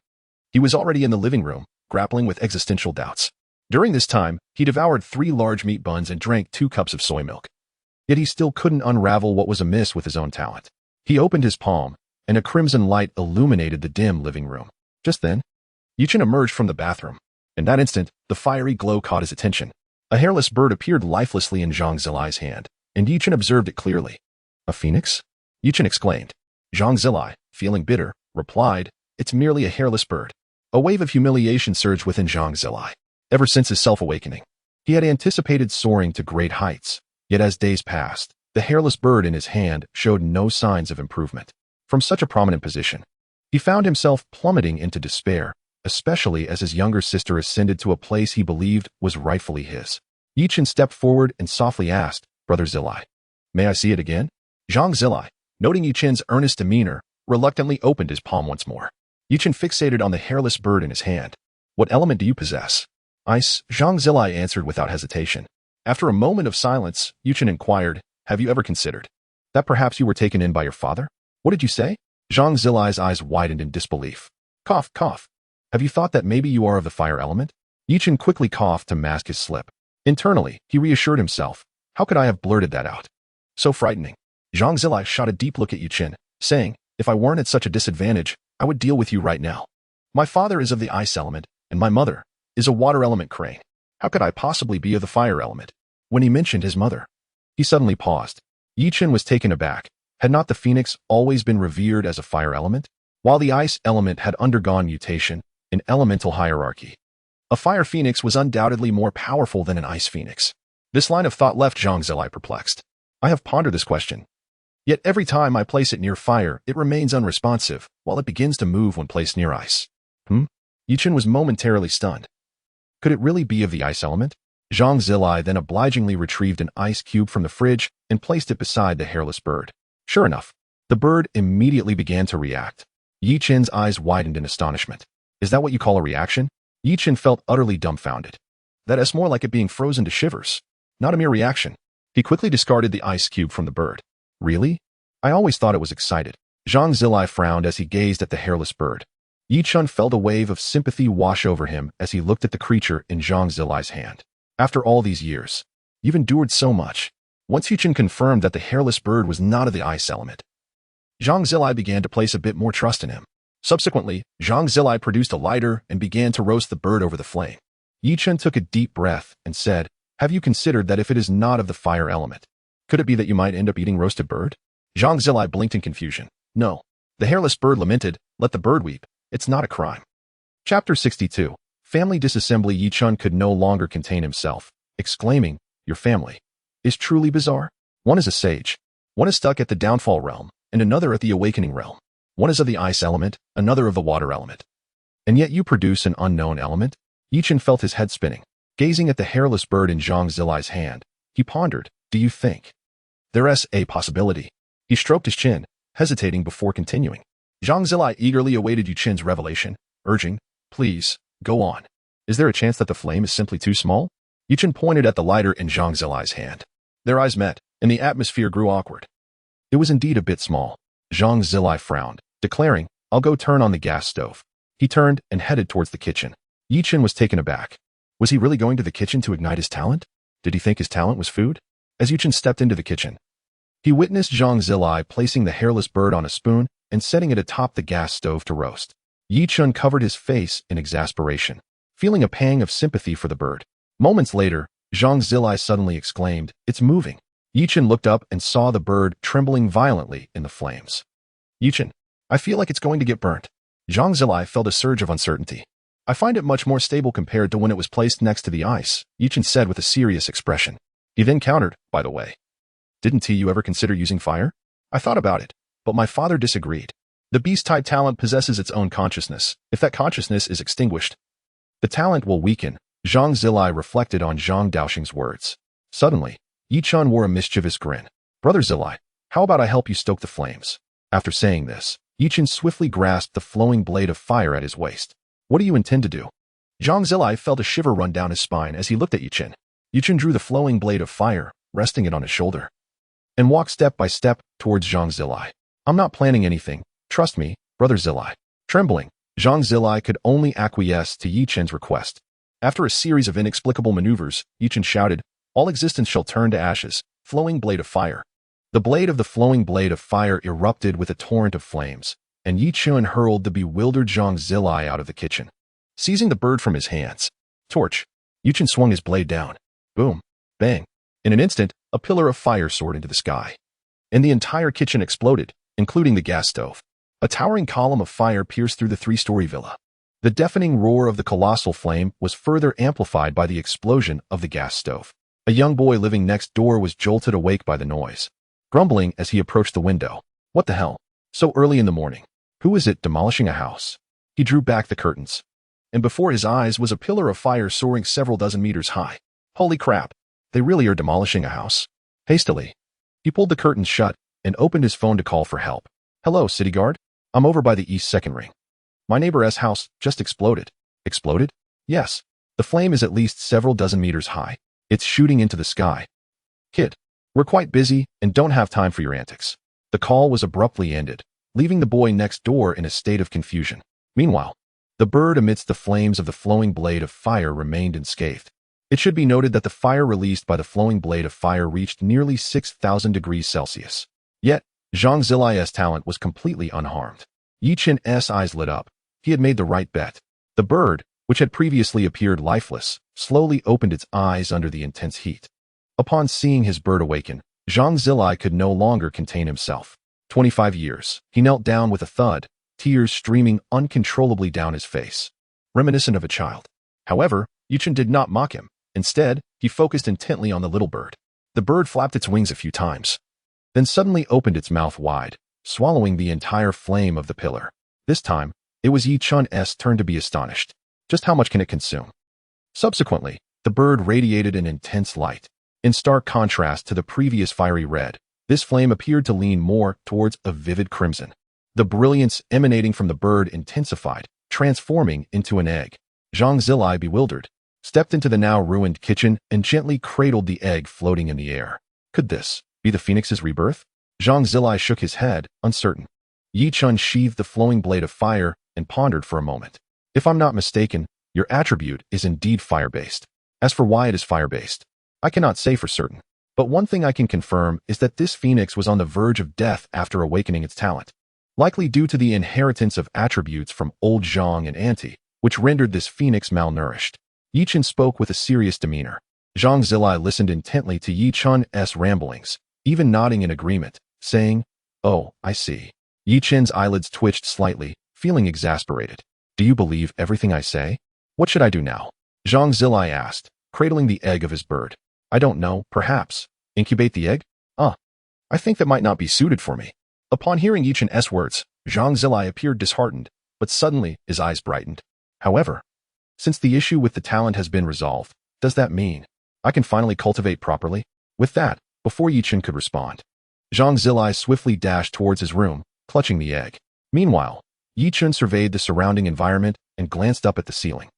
Speaker 1: he was already in the living room, grappling with existential doubts. During this time, he devoured 3 large meat buns and drank 2 cups of soy milk. Yet he still couldn't unravel what was amiss with his own talent. He opened his palm, and a crimson light illuminated the dim living room. Just then, Chen emerged from the bathroom. In that instant, the fiery glow caught his attention. A hairless bird appeared lifelessly in Zhang Zilai's hand, and Chen observed it clearly. "A phoenix?" Chen exclaimed. Zhang Zilai, feeling bitter, replied, "It's merely a hairless bird." A wave of humiliation surged within Zhang Zilai. Ever since his self-awakening, he had anticipated soaring to great heights, yet as days passed, the hairless bird in his hand showed no signs of improvement. From such a prominent position, he found himself plummeting into despair, especially as his younger sister ascended to a place he believed was rightfully his. Chen stepped forward and softly asked, "Brother Zilai, may I see it again?" Zhang Zilai, noting Chen's earnest demeanor, reluctantly opened his palm once more. Chen fixated on the hairless bird in his hand. "What element do you possess?" "Ice," Zhang Zilai answered without hesitation. After a moment of silence, Chen inquired, "Have you ever considered that perhaps you were taken in by your father?" "What did you say?" Zhang Zilai's eyes widened in disbelief. Cough. "Have you thought that maybe you are of the fire element?" Chen quickly coughed to mask his slip. Internally, he reassured himself. How could I have blurted that out? So frightening. Zhang Zilai shot a deep look at Chen, saying, "If I weren't at such a disadvantage, I would deal with you right now. My father is of the ice element, and my mother is a water element crane. How could I possibly be of the fire element?" When he mentioned his mother, he suddenly paused. Chen was taken aback. Had not the phoenix always been revered as a fire element? While the ice element had undergone mutation in elemental hierarchy, a fire phoenix was undoubtedly more powerful than an ice phoenix. This line of thought left Zhang Zilai perplexed. "I have pondered this question," Yet every time I place it near fire, it remains unresponsive, while it begins to move when placed near ice. Chen was momentarily stunned. Could it really be of the ice element? Zhang Zilai then obligingly retrieved an ice cube from the fridge and placed it beside the hairless bird. Sure enough, the bird immediately began to react. Chen's eyes widened in astonishment. Is that what you call a reaction? Chen felt utterly dumbfounded. That is more like it being frozen to shivers. Not a mere reaction. He quickly discarded the ice cube from the bird. Really? I always thought it was excited. Zhang Zilai frowned as he gazed at the hairless bird. Chen felt a wave of sympathy wash over him as he looked at the creature in Zhang Zilai's hand. After all these years, you've endured so much. Once Chen confirmed that the hairless bird was not of the ice element, Zhang Zilai began to place a bit more trust in him. Subsequently, Zhang Zilai produced a lighter and began to roast the bird over the flame. Chen took a deep breath and said, "Have you considered that if it is not of the fire element, could it be that you might end up eating roasted bird?" Zhang Zilai blinked in confusion. No. The hairless bird lamented, "Let the bird weep. It's not a crime." Chapter 62. Family disassembly. Chen could no longer contain himself, exclaiming, "Your family is truly bizarre. One is a sage. One is stuck at the downfall realm, and another at the awakening realm. One is of the ice element, another of the water element. And yet you produce an unknown element?" Chen felt his head spinning. Gazing at the hairless bird in Zhang Zilai's hand, he pondered, "Do you think there's a possibility?" He stroked his chin, hesitating before continuing. Zhang Zilai eagerly awaited Chen's revelation, urging, "Please, go on. Is there a chance that the flame is simply too small?" Chen pointed at the lighter in Zhang Zilai's hand. Their eyes met, and the atmosphere grew awkward. It was indeed a bit small. Zhang Zilai frowned, declaring, "I'll go turn on the gas stove." He turned and headed towards the kitchen. Chen was taken aback. Was he really going to the kitchen to ignite his talent? Did he think his talent was food? As Chen stepped into the kitchen, he witnessed Zhang Zilai placing the hairless bird on a spoon and setting it atop the gas stove to roast. Chen covered his face in exasperation, feeling a pang of sympathy for the bird. Moments later, Zhang Zilai suddenly exclaimed, "It's moving." Chen looked up and saw the bird trembling violently in the flames. "Chen, I feel like it's going to get burnt." Zhang Zilai felt a surge of uncertainty. "I find it much more stable compared to when it was placed next to the ice," Chen said with a serious expression. He then countered, "By the way, didn't you ever consider using fire?" "I thought about it, but my father disagreed. The beast-type talent possesses its own consciousness. If that consciousness is extinguished, the talent will weaken." Zhang Zilai reflected on Zhang Daoxing's words. Suddenly, Chen wore a mischievous grin. "Brother Zilai, how about I help you stoke the flames?" After saying this, Chen swiftly grasped the flowing blade of fire at his waist. "What do you intend to do?" Zhang Zilai felt a shiver run down his spine as he looked at Chen. Chen drew the flowing blade of fire, resting it on his shoulder, and walked step by step towards Zhang Zilai. "I'm not planning anything. Trust me, Brother Zilai." Trembling, Zhang Zilai could only acquiesce to Chen's request. After a series of inexplicable maneuvers, Chen shouted, "All existence shall turn to ashes, flowing blade of fire." The blade of the flowing blade of fire erupted with a torrent of flames, and Chen hurled the bewildered Zhang Zilai out of the kitchen. Seizing the bird from his hands, torch, Chen swung his blade down. Boom, bang. In an instant, a pillar of fire soared into the sky, and the entire kitchen exploded, including the gas stove. A towering column of fire pierced through the three-story villa. The deafening roar of the colossal flame was further amplified by the explosion of the gas stove. A young boy living next door was jolted awake by the noise, grumbling as he approached the window. "What the hell? So early in the morning. Who is it demolishing a house?" He drew back the curtains, and before his eyes was a pillar of fire soaring several dozen meters high. Holy crap, they really are demolishing a house. Hastily, he pulled the curtains shut and opened his phone to call for help. "Hello, city guard. I'm over by the East Second Ring. My neighbor's house just exploded." "Exploded?" "Yes. The flame is at least several dozen meters high. It's shooting into the sky." "Kid, we're quite busy and don't have time for your antics." The call was abruptly ended, leaving the boy next door in a state of confusion. Meanwhile, the bird amidst the flames of the flowing blade of fire remained unscathed. It should be noted that the fire released by the flowing blade of fire reached nearly 6,000 degrees Celsius. Yet, Zhang Zilai's talent was completely unharmed. Chen's eyes lit up. He had made the right bet. The bird, which had previously appeared lifeless, slowly opened its eyes under the intense heat. Upon seeing his bird awaken, Zhang Zilai could no longer contain himself. 25 years. He knelt down with a thud, tears streaming uncontrollably down his face, reminiscent of a child. However, Chen did not mock him. Instead, he focused intently on the little bird. The bird flapped its wings a few times, then suddenly opened its mouth wide, swallowing the entire flame of the pillar. This time, it was Yi Chun's turn to be astonished. Just how much can it consume? Subsequently, the bird radiated an intense light. In stark contrast to the previous fiery red, this flame appeared to lean more towards a vivid crimson. The brilliance emanating from the bird intensified, transforming into an egg. Zhang Zilai, bewildered, stepped into the now ruined kitchen and gently cradled the egg floating in the air. Could this be the phoenix's rebirth? Zhang Zilai shook his head, uncertain. Yi Chun sheathed the flowing blade of fire and pondered for a moment. If I'm not mistaken, your attribute is indeed fire-based. As for why it is fire-based, I cannot say for certain. But one thing I can confirm is that this phoenix was on the verge of death after awakening its talent, likely due to the inheritance of attributes from old Zhang and Auntie, which rendered this phoenix malnourished. Yi Chen spoke with a serious demeanor. Zhang Zilai listened intently to Yi Chun's ramblings, even nodding in agreement, saying, "Oh, I see." Yi Chen's eyelids twitched slightly, feeling exasperated. "Do you believe everything I say? What should I do now?" Zhang Zilai asked, cradling the egg of his bird. "I don't know, perhaps. Incubate the egg? I think that might not be suited for me." Upon hearing Yi Chen's words, Zhang Zilai appeared disheartened, but suddenly his eyes brightened. "However, since the issue with the talent has been resolved, does that mean I can finally cultivate properly?" With that, before Yi Chen could respond, Zhang Zilai swiftly dashed towards his room, clutching the egg. Meanwhile, Yi Chen surveyed the surrounding environment and glanced up at the ceiling.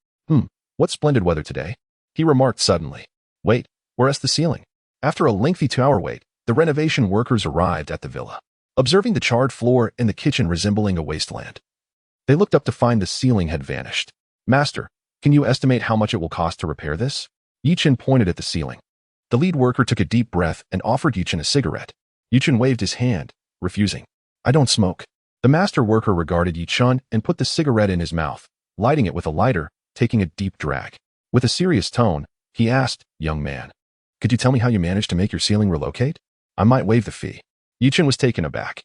Speaker 1: What splendid weather today," he remarked suddenly. "Wait, where's the ceiling?" After a lengthy 2-hour wait, the renovation workers arrived at the villa, observing the charred floor and the kitchen resembling a wasteland. They looked up to find the ceiling had vanished. "Master, can you estimate how much it will cost to repair this?" Yi Chen pointed at the ceiling. The lead worker took a deep breath and offered Yi Chen a cigarette. Yi Chen waved his hand, refusing. "I don't smoke." The master worker regarded Yi Chen and put the cigarette in his mouth, lighting it with a lighter, taking a deep drag. With a serious tone, he asked, "Young man, could you tell me how you managed to make your ceiling relocate? I might waive the fee." Yi Chen was taken aback,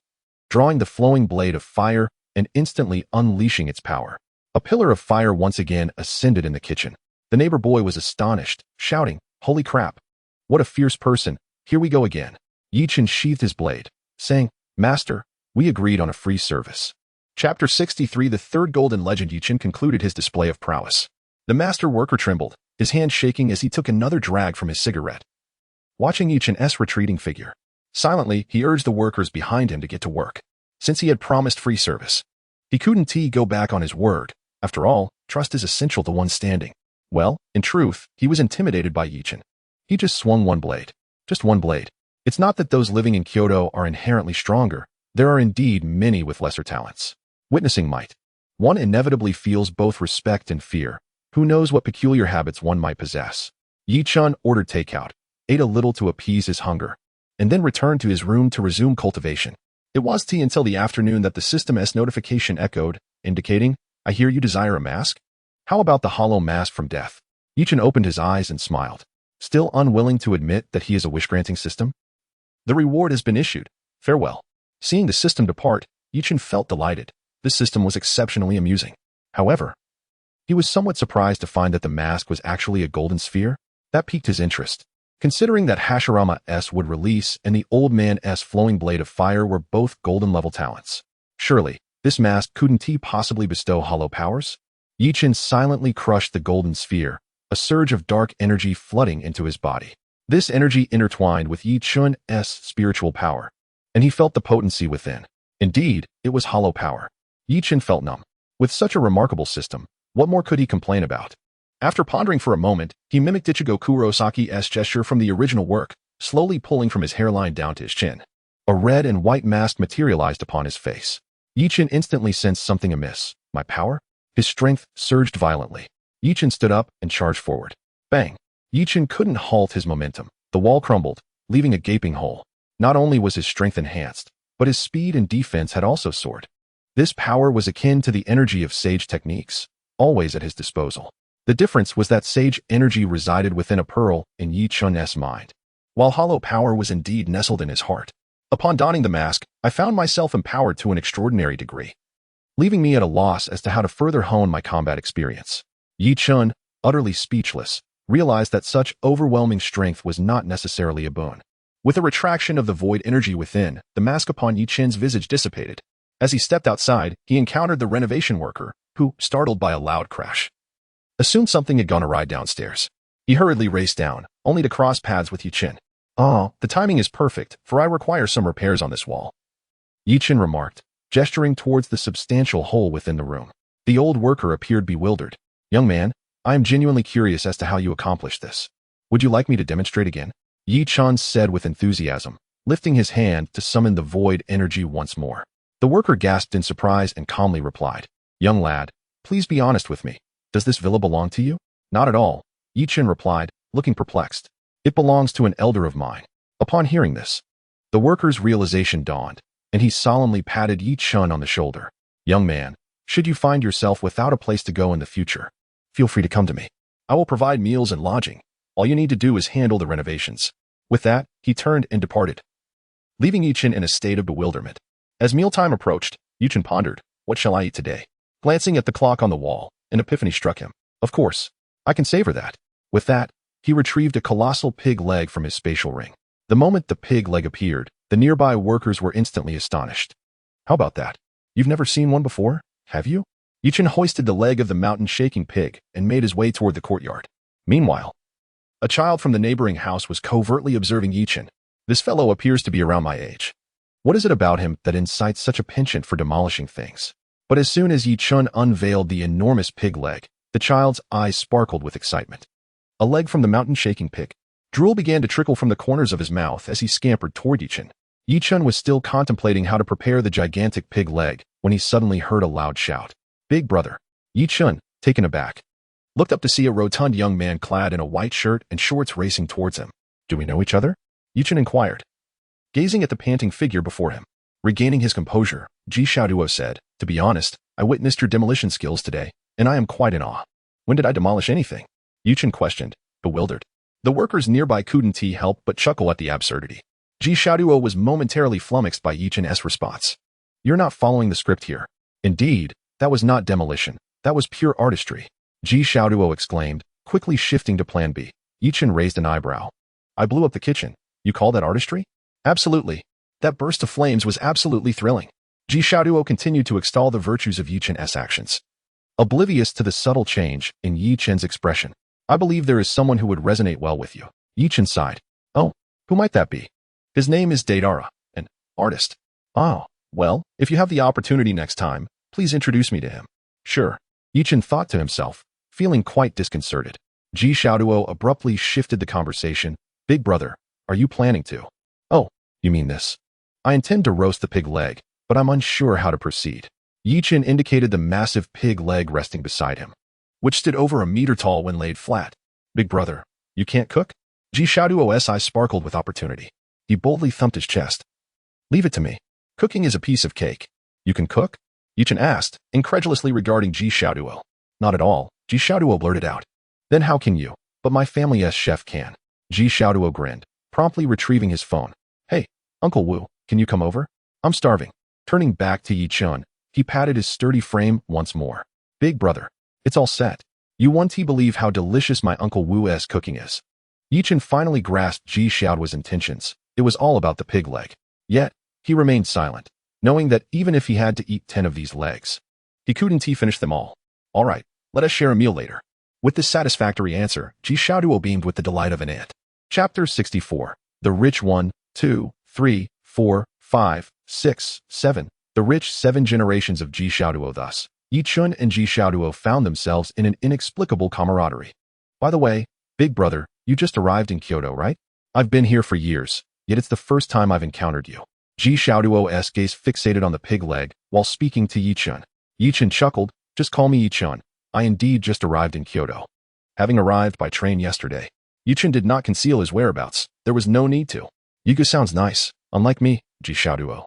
Speaker 1: drawing the flowing blade of fire and instantly unleashing its power. A pillar of fire once again ascended in the kitchen. The neighbor boy was astonished, shouting, "Holy crap! What a fierce person! Here we go again." Yi Chen sheathed his blade, saying, "Master, we agreed on a free service." Chapter 63. The third golden legend. Yi Chen concluded his display of prowess. The master worker trembled, his hand shaking as he took another drag from his cigarette. Watching Yi Chen's retreating figure, silently he urged the workers behind him to get to work. Since he had promised free service, he couldn't go back on his word. After all, trust is essential to one standing. Well, in truth, he was intimidated by Yi Chen. He just swung one blade. Just one blade. It's not that those living in Kyoto are inherently stronger. There are indeed many with lesser talents. Witnessing might, one inevitably feels both respect and fear. Who knows what peculiar habits one might possess? Yi Chen ordered takeout, ate a little to appease his hunger, and then returned to his room to resume cultivation. It was until the afternoon that the system's notification echoed, indicating, "I hear you desire a mask? How about the hollow mask from death?" Yi Chen opened his eyes and smiled, still unwilling to admit that he is a wish-granting system. "The reward has been issued. Farewell." Seeing the system depart, Yi Chen felt delighted. This system was exceptionally amusing. However, he was somewhat surprised to find that the mask was actually a golden sphere. That piqued his interest, considering that Hashirama's would release and the old man's flowing blade of fire were both golden-level talents. Surely, this mask couldn't possibly bestow hollow powers? Yi Chen silently crushed the golden sphere, a surge of dark energy flooding into his body. This energy intertwined with Yi Chun's spiritual power, and he felt the potency within. Indeed, it was hollow power. Yi Chen felt numb. With such a remarkable system, what more could he complain about? After pondering for a moment, he mimicked Ichigo Kurosaki's gesture from the original work, slowly pulling from his hairline down to his chin. A red and white mask materialized upon his face. Yi Chen instantly sensed something amiss. My power? His strength surged violently. Yi Chen stood up and charged forward. Bang! Yi Chen couldn't halt his momentum. The wall crumbled, leaving a gaping hole. Not only was his strength enhanced, but his speed and defense had also soared. This power was akin to the energy of sage techniques, always at his disposal. The difference was that sage energy resided within a pearl in Yi Chun's mind, while hollow power was indeed nestled in his heart. Upon donning the mask, I found myself empowered to an extraordinary degree, leaving me at a loss as to how to further hone my combat experience. Yi Chen, utterly speechless, realized that such overwhelming strength was not necessarily a boon. With a retraction of the void energy within, the mask upon Yi Chen's visage dissipated. As he stepped outside, he encountered the renovation worker, who, startled by a loud crash, assumed something had gone awry downstairs. He hurriedly raced down, only to cross paths with Yi Chen. "Oh, the timing is perfect, for I require some repairs on this wall," Yi Chen remarked, gesturing towards the substantial hole within the room. The old worker appeared bewildered. "Young man, I am genuinely curious as to how you accomplished this. Would you like me to demonstrate again?" Yi Chen said with enthusiasm, lifting his hand to summon the void energy once more. The worker gasped in surprise and calmly replied, "Young lad, please be honest with me. Does this villa belong to you?" "Not at all," Yi Chen replied, looking perplexed. "It belongs to an elder of mine." Upon hearing this, the worker's realization dawned, and he solemnly patted Yi Chen on the shoulder. "Young man, should you find yourself without a place to go in the future, feel free to come to me. I will provide meals and lodging. All you need to do is handle the renovations." With that, he turned and departed, leaving Yi Chen in a state of bewilderment. As mealtime approached, Yi Chen pondered, "What shall I eat today?" Glancing at the clock on the wall, an epiphany struck him. Of course, I can savor that. With that, he retrieved a colossal pig leg from his spatial ring. The moment the pig leg appeared, the nearby workers were instantly astonished. "How about that? You've never seen one before, have you?" Yi Chen hoisted the leg of the mountain-shaking pig and made his way toward the courtyard. Meanwhile, a child from the neighboring house was covertly observing Yi Chen. "This fellow appears to be around my age. What is it about him that incites such a penchant for demolishing things?" But as soon as Yi Chen unveiled the enormous pig leg, the child's eyes sparkled with excitement. A leg from the mountain-shaking pig. Drool began to trickle from the corners of his mouth as he scampered toward Yi Chen. Yi Chen was still contemplating how to prepare the gigantic pig leg when he suddenly heard a loud shout. "Big brother!" Yi Chen, taken aback, looked up to see a rotund young man clad in a white shirt and shorts racing towards him. "Do we know each other?" Yi Chen inquired, gazing at the panting figure before him. Regaining his composure, Susanoo said, "To be honest, I witnessed your demolition skills today, and I am quite in awe." "When did I demolish anything?" Yi Chen questioned, bewildered. The workers nearby couldn't help but chuckle at the absurdity. Susanoo was momentarily flummoxed by Yi Chen's response. "You're not following the script here." "Indeed, that was not demolition. That was pure artistry," Susanoo exclaimed, quickly shifting to plan B. Yi Chen raised an eyebrow. "I blew up the kitchen. You call that artistry?" "Absolutely. That burst of flames was absolutely thrilling." Susanoo continued to extol the virtues of Yi Chen's actions, oblivious to the subtle change in Yi Chen's expression. "I believe there is someone who would resonate well with you." Yi Chen sighed. "Oh, who might that be?" "His name is Daedara, an artist." "Oh, well, if you have the opportunity next time, please introduce me to him." "Sure." Yi Chen thought to himself, feeling quite disconcerted. Susanoo abruptly shifted the conversation. "Big brother, are you planning to?" "Oh, you mean this?" "I intend to roast the pig leg, but I'm unsure how to proceed." Yi Chen indicated the massive pig leg resting beside him, which stood over a meter tall when laid flat. "Big brother, you can't cook?" Susanoo's eyes sparkled with opportunity. He boldly thumped his chest. "Leave it to me. Cooking is a piece of cake." "You can cook?" Yi Chen asked, incredulously regarding Susanoo. "Not at all," Susanoo blurted out. "Then how can you?" "But my family's chef can." Susanoo grinned, promptly retrieving his phone. "Hey, Uncle Wu, can you come over? I'm starving." Turning back to Yi Chen, he patted his sturdy frame once more. "Big brother, it's all set. You won't believe how delicious my Uncle Wu's cooking is." Yi Chen finally grasped Susanoo's intentions. It was all about the pig leg. Yet, he remained silent, knowing that even if he had to eat 10 of these legs, he couldn't finish them all. "All right, let us share a meal later." With this satisfactory answer, Susanoo beamed with the delight of an ant. Chapter 64. The Rich 1, 2, 3, 4, 5, 6, 7. The rich 7 generations of Susanoo. Thus, Yi Chen and Susanoo found themselves in an inexplicable camaraderie. "By the way, big brother, you just arrived in Kyoto, right?" "I've been here for years, yet it's the first time I've encountered you." Susanoo's gaze fixated on the pig leg while speaking to Yi Chen. Yi Chen chuckled, "Just call me Yi Chen. I indeed just arrived in Kyoto, having arrived by train yesterday." Yi Chen did not conceal his whereabouts. There was no need to. "Yiga sounds nice, unlike me, Susanoo.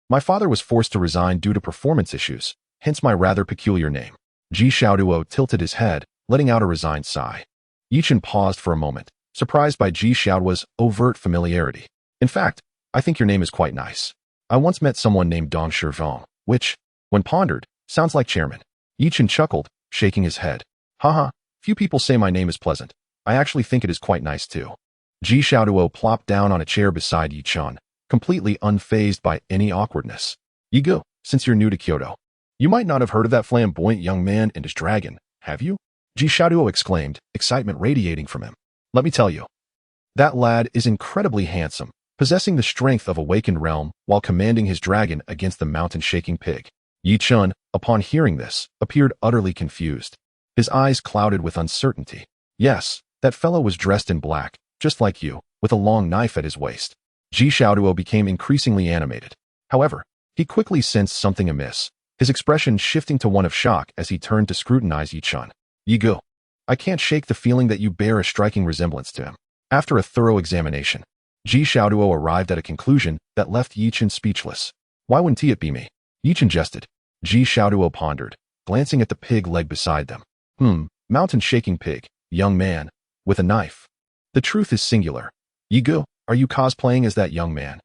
Speaker 1: My father was forced to resign due to performance issues, hence my rather peculiar name." Susanoo tilted his head, letting out a resigned sigh. Yi Chen paused for a moment, surprised by Susanoo's overt familiarity. "In fact, I think your name is quite nice. I once met someone named Dong Shirvong, which, when pondered, sounds like chairman." Yi Chen chuckled, shaking his head. "Haha, few people say my name is pleasant. I actually think it is quite nice too." Ji Xiaoduo plopped down on a chair beside Yi Chen, completely unfazed by any awkwardness. "Yi Gu, since you're new to Kyoto, you might not have heard of that flamboyant young man and his dragon, have you?" Ji Xiaoduo exclaimed, excitement radiating from him. "Let me tell you, that lad is incredibly handsome, possessing the strength of awakened realm while commanding his dragon against the mountain-shaking pig." Yi Chen, upon hearing this, appeared utterly confused. His eyes clouded with uncertainty. "Yes, that fellow was dressed in black, just like you, with a long knife at his waist." Ji Xiaoduo became increasingly animated. However, he quickly sensed something amiss, his expression shifting to one of shock as he turned to scrutinize Yi Chen. "Yi Gu, I can't shake the feeling that you bear a striking resemblance to him." After a thorough examination, Ji Xiaoduo arrived at a conclusion that left Yi Chen speechless. "Why wouldn't it be me?" Yi Chen jested. Ji Xiaoduo pondered, glancing at the pig leg beside them. Mountain-shaking pig, young man, with a knife. The truth is singular. Yi Gu, are you cosplaying as that young man?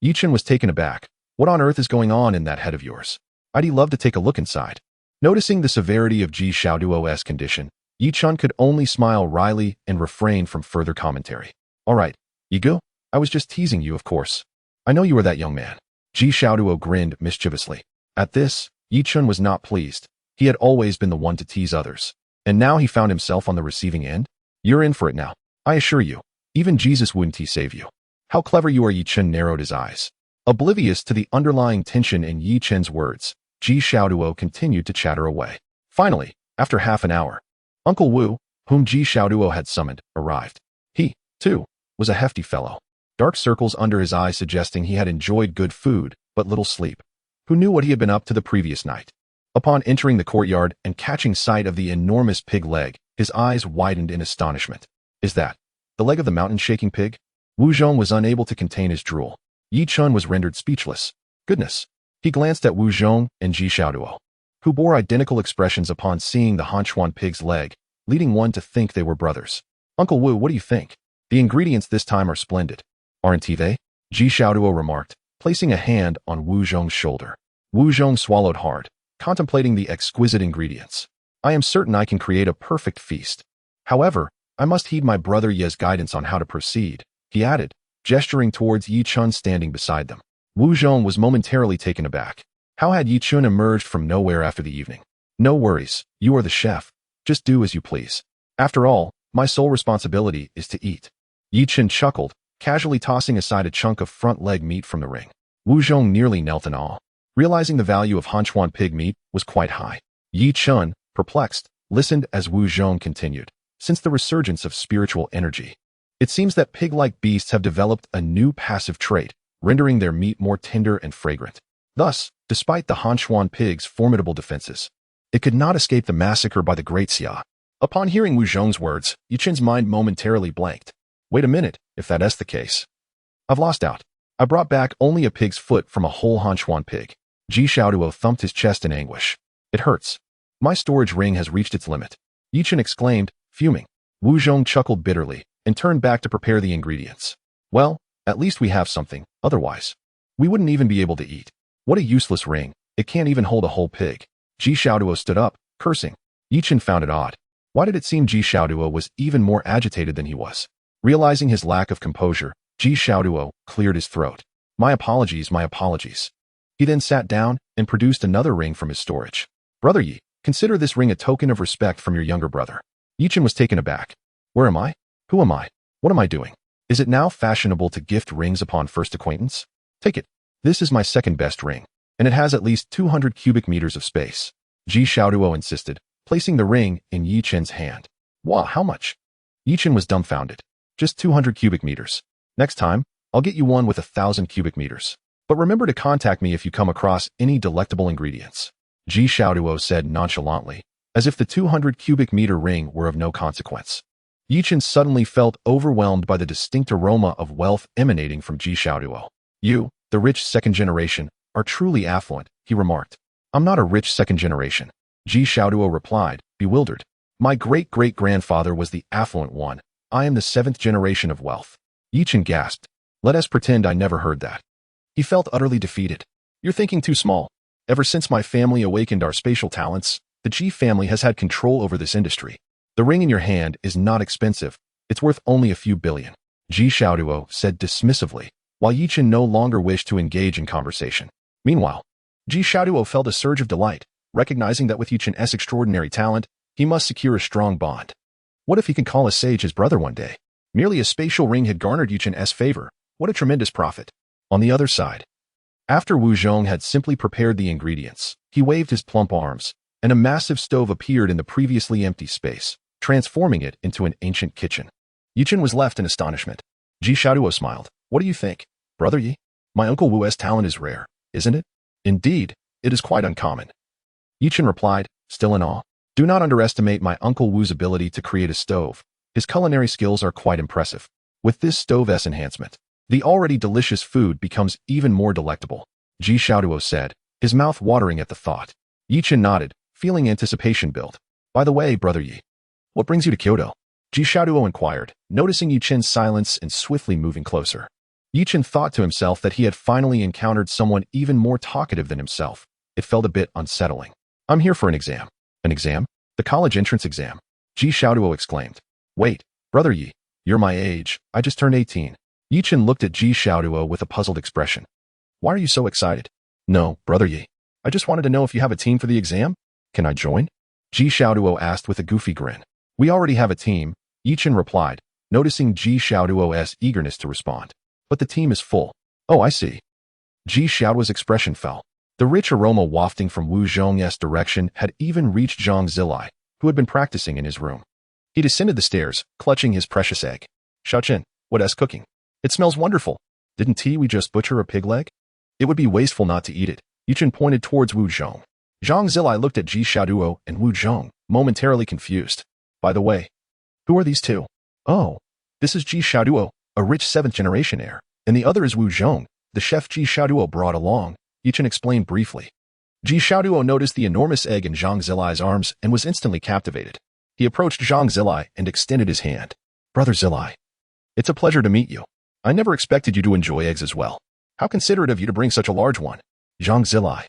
Speaker 1: Yi Chen was taken aback. "What on earth is going on in that head of yours? I'd love to take a look inside." Noticing the severity of Ji Xiaoduo's condition, Yi Chen could only smile wryly and refrain from further commentary. "All right, Yi Gu, I was just teasing you, of course. I know you are that young man." Ji Xiaoduo grinned mischievously. At this, Yi Chen was not pleased. He had always been the one to tease others, and now he found himself on the receiving end. "You're in for it now. I assure you, even Jesus wouldn't save you." "How clever you are," Yi Chen narrowed his eyes. Oblivious to the underlying tension in Yi Chen's words, Ji Xiaoduo continued to chatter away. Finally, after half an hour, Uncle Wu, whom Ji Xiaoduo had summoned, arrived. He, too, was a hefty fellow. Dark circles under his eyes suggesting he had enjoyed good food, but little sleep. Who knew what he had been up to the previous night? Upon entering the courtyard and catching sight of the enormous pig leg, his eyes widened in astonishment. "Is that the leg of the mountain-shaking pig?" Wu Zhong was unable to contain his drool. Yi Chen was rendered speechless. "Goodness." He glanced at Wu Zhong and Ji Xiaoduo, who bore identical expressions upon seeing the Hanchuan pig's leg, leading one to think they were brothers. "Uncle Wu, what do you think? The ingredients this time are splendid, aren't they?" Ji Xiaoduo remarked, placing a hand on Wu Zhong's shoulder. Wu Zhong swallowed hard, contemplating the exquisite ingredients. "I am certain I can create a perfect feast. However, I must heed my brother Ye's guidance on how to proceed," he added, gesturing towards Yi Chen standing beside them. Wu Zhong was momentarily taken aback. How had Yi Chen emerged from nowhere after the evening? "No worries, you are the chef. Just do as you please. After all, my sole responsibility is to eat." Yi Chen chuckled, casually tossing aside a chunk of front leg meat from the ring. Wu Zhong nearly knelt in awe. Realizing the value of Hanchuan pig meat was quite high. Yi Chen, perplexed, listened as Wu Zhong continued. "Since the resurgence of spiritual energy, it seems that pig-like beasts have developed a new passive trait, rendering their meat more tender and fragrant. Thus, despite the Hanchuan pig's formidable defenses, it could not escape the massacre by the Great Xia." Upon hearing Wu Zhong's words, Yi Chen's mind momentarily blanked. "Wait a minute, if that's the case, I've lost out. I brought back only a pig's foot from a whole Hanchuan pig." Ji Xiaoduo thumped his chest in anguish. "It hurts. My storage ring has reached its limit." Yi Chen exclaimed, fuming. Wu Zhong chuckled bitterly and turned back to prepare the ingredients. "Well, at least we have something, otherwise we wouldn't even be able to eat. What a useless ring, it can't even hold a whole pig." Ji Xiaoduo stood up, cursing. Yi Chen found it odd. Why did it seem Ji Xiaoduo was even more agitated than he was? Realizing his lack of composure, Ji Xiaoduo cleared his throat. My apologies, my apologies." He then sat down and produced another ring from his storage. "Brother Yi, consider this ring a token of respect from your younger brother." Yi Chen was taken aback. "Where am I? Who am I? What am I doing? Is it now fashionable to gift rings upon first acquaintance? Take it. This is my second best ring, and it has at least 200 cubic meters of space." Ji Xiaoduo insisted, placing the ring in Yi Chen's hand. "Wow, how much?" Yi Chen was dumbfounded. "Just 200 cubic meters. Next time, I'll get you one with 1,000 cubic meters. But remember to contact me if you come across any delectable ingredients," Ji Xiaoduo said nonchalantly, as if the 200 cubic meter ring were of no consequence. Yi Chen suddenly felt overwhelmed by the distinct aroma of wealth emanating from Ji Xiaoduo. "You, the rich second generation, are truly affluent," he remarked. "I'm not a rich second generation," Ji Xiaoduo replied, bewildered. "My great-great-grandfather was the affluent one. I am the 7th generation of wealth." Yi Chen gasped. "Let us pretend I never heard that." He felt utterly defeated. "You're thinking too small. Ever since my family awakened our spatial talents, the Ji family has had control over this industry. The ring in your hand is not expensive. It's worth only a few billion. Ji Xiaoduo said dismissively, while Yi Chen no longer wished to engage in conversation. Meanwhile, Ji Xiaoduo felt a surge of delight, recognizing that with Yi Chen's extraordinary talent, he must secure a strong bond. What if he could call a sage his brother one day? Merely a spatial ring had garnered Yi Chen's favor. What a tremendous profit. On the other side, after Wu Zhong had simply prepared the ingredients, he waved his plump arms, and a massive stove appeared in the previously empty space, transforming it into an ancient kitchen. Yi Chen was left in astonishment. Ji Xiaoduo smiled. What do you think, Brother Yi? My Uncle Wu's talent is rare, isn't it? Indeed, it is quite uncommon. Yi Chen replied, still in awe. Do not underestimate my Uncle Wu's ability to create a stove. His culinary skills are quite impressive. With this stove's enhancement, the already delicious food becomes even more delectable, Ji Xiaoduo said, his mouth watering at the thought. Yi Chen nodded, feeling anticipation build. By the way, Brother Yi, what brings you to Kyoto? Ji Xiaoduo inquired, noticing Yi Chen's silence and swiftly moving closer. Yi Chen thought to himself that he had finally encountered someone even more talkative than himself. It felt a bit unsettling. I'm here for an exam. An exam? The college entrance exam. Ji Xiaoduo exclaimed. Wait, Brother Yi, you're my age. I just turned 18. Yi Chen looked at Ji Xiaoduo with a puzzled expression. Why are you so excited? No, Brother Yi. I just wanted to know if you have a team for the exam. Can I join? Ji Xiaoduo asked with a goofy grin. We already have a team, Yi Chen replied, noticing Ji Xiaoduo's eagerness to respond. But the team is full. Oh, I see. Ji Xiaoduo's expression fell. The rich aroma wafting from Wu Zhong's direction had even reached Zhang Zilai, who had been practicing in his room. He descended the stairs, clutching his precious egg. Chen, what's cooking? It smells wonderful. Didn't we just butcher a pig leg? It would be wasteful not to eat it. Yi Chen pointed towards Wu Zhong. Zhang Zilai looked at Ji Xiaoduo and Wu Zhong, momentarily confused. By the way, who are these two? Oh, this is Ji Xiaoduo, a rich 7th-generation heir, and the other is Wu Zhong, the chef Ji Xiaoduo brought along, Yi Chen explained briefly. Ji Xiaoduo noticed the enormous egg in Zhang Zilai's arms and was instantly captivated. He approached Zhang Zilai and extended his hand. Brother Zilai, it's a pleasure to meet you. I never expected you to enjoy eggs as well. How considerate of you to bring such a large one. Zhang Zilai,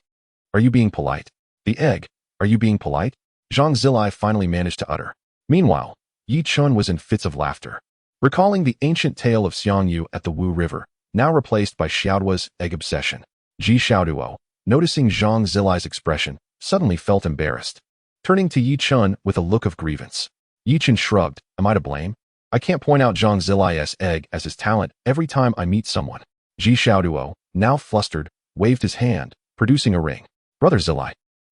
Speaker 1: are you being polite? The egg, are you being polite? Zhang Zilai finally managed to utter. Meanwhile, Yi Chen was in fits of laughter, recalling the ancient tale of Xiangyu at the Wu River, now replaced by Xiaoduo's egg obsession. Ji Xiaoduo, noticing Zhang Zilai's expression, suddenly felt embarrassed. Turning to Yi Chen with a look of grievance. Yi Chen shrugged. Am I to blame? I can't point out Zhang Zilai's egg as his talent every time I meet someone. Ji Xiaoduo, now flustered, waved his hand, producing a ring. Brother Zilai,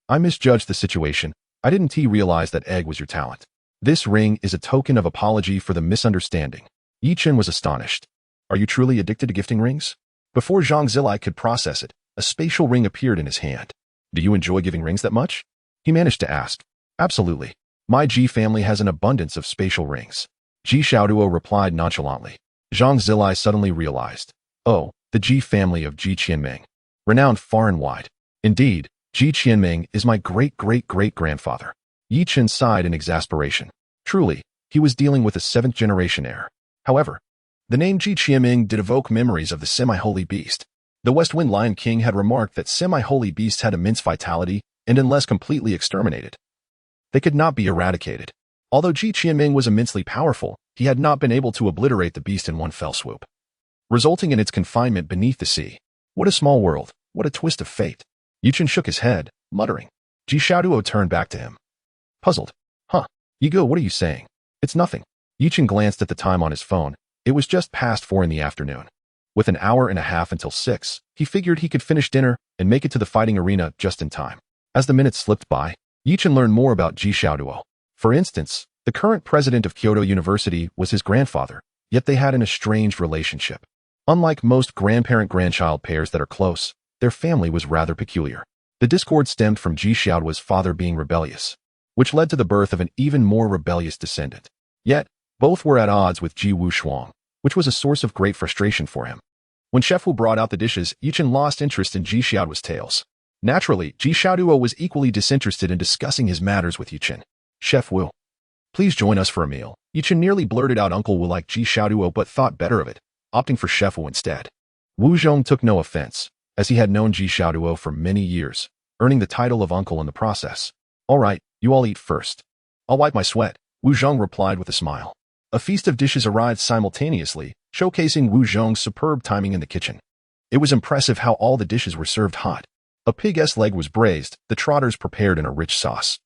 Speaker 1: I misjudged the situation. I didn't realize that egg was your talent. This ring is a token of apology for the misunderstanding. Yi Chen was astonished. Are you truly addicted to gifting rings? Before Zhang Zilai could process it, a spatial ring appeared in his hand. Do you enjoy giving rings that much? He managed to ask. Absolutely. My Ji family has an abundance of spatial rings. Ji Xiaoduo replied nonchalantly. Zhang Zilai suddenly realized. Oh, the Ji family of Ji Qianming. Renowned far and wide. Indeed, Ji Qianming is my great-great-great-grandfather. Yi Chen sighed in exasperation. Truly, he was dealing with a 7th-generation heir. However, the name Ji Qianming did evoke memories of the semi-holy beast. The West Wind Lion King had remarked that semi-holy beasts had immense vitality, and unless completely exterminated, they could not be eradicated. Although Ji Qianming was immensely powerful, he had not been able to obliterate the beast in one fell swoop, resulting in its confinement beneath the sea. What a small world, what a twist of fate. Yi Chen shook his head, muttering. Ji Xiaoduo turned back to him. Puzzled. Huh, Yigo, what are you saying? It's nothing. Yi Chen glanced at the time on his phone. It was just past 4 in the afternoon. With an hour and a half until 6, he figured he could finish dinner and make it to the fighting arena just in time. As the minutes slipped by, Yi Chen learned more about Ji Xiaoduo. For instance, the current president of Kyoto University was his grandfather, yet they had an estranged relationship. Unlike most grandparent-grandchild pairs that are close, their family was rather peculiar. The discord stemmed from Ji Xiaoduo's father being rebellious, which led to the birth of an even more rebellious descendant. Yet, both were at odds with Ji Wushuang, which was a source of great frustration for him. When Chef Wu brought out the dishes, Yi Chen lost interest in Ji Xiaoduo's tales. Naturally, Ji Xiaoduo was equally disinterested in discussing his matters with Yi Chen. Chef Wu, please join us for a meal. Yi Chen nearly blurted out Uncle Wu like Ji Xiaoduo but thought better of it, opting for Chef Wu instead. Wu Zhong took no offense, as he had known Ji Xiaoduo for many years, earning the title of uncle in the process. All right, you all eat first. I'll wipe my sweat, Wu Zhong replied with a smile. A feast of dishes arrived simultaneously, showcasing Wu Zhong's superb timing in the kitchen. It was impressive how all the dishes were served hot. A pig's leg was braised, the trotters prepared in a rich sauce,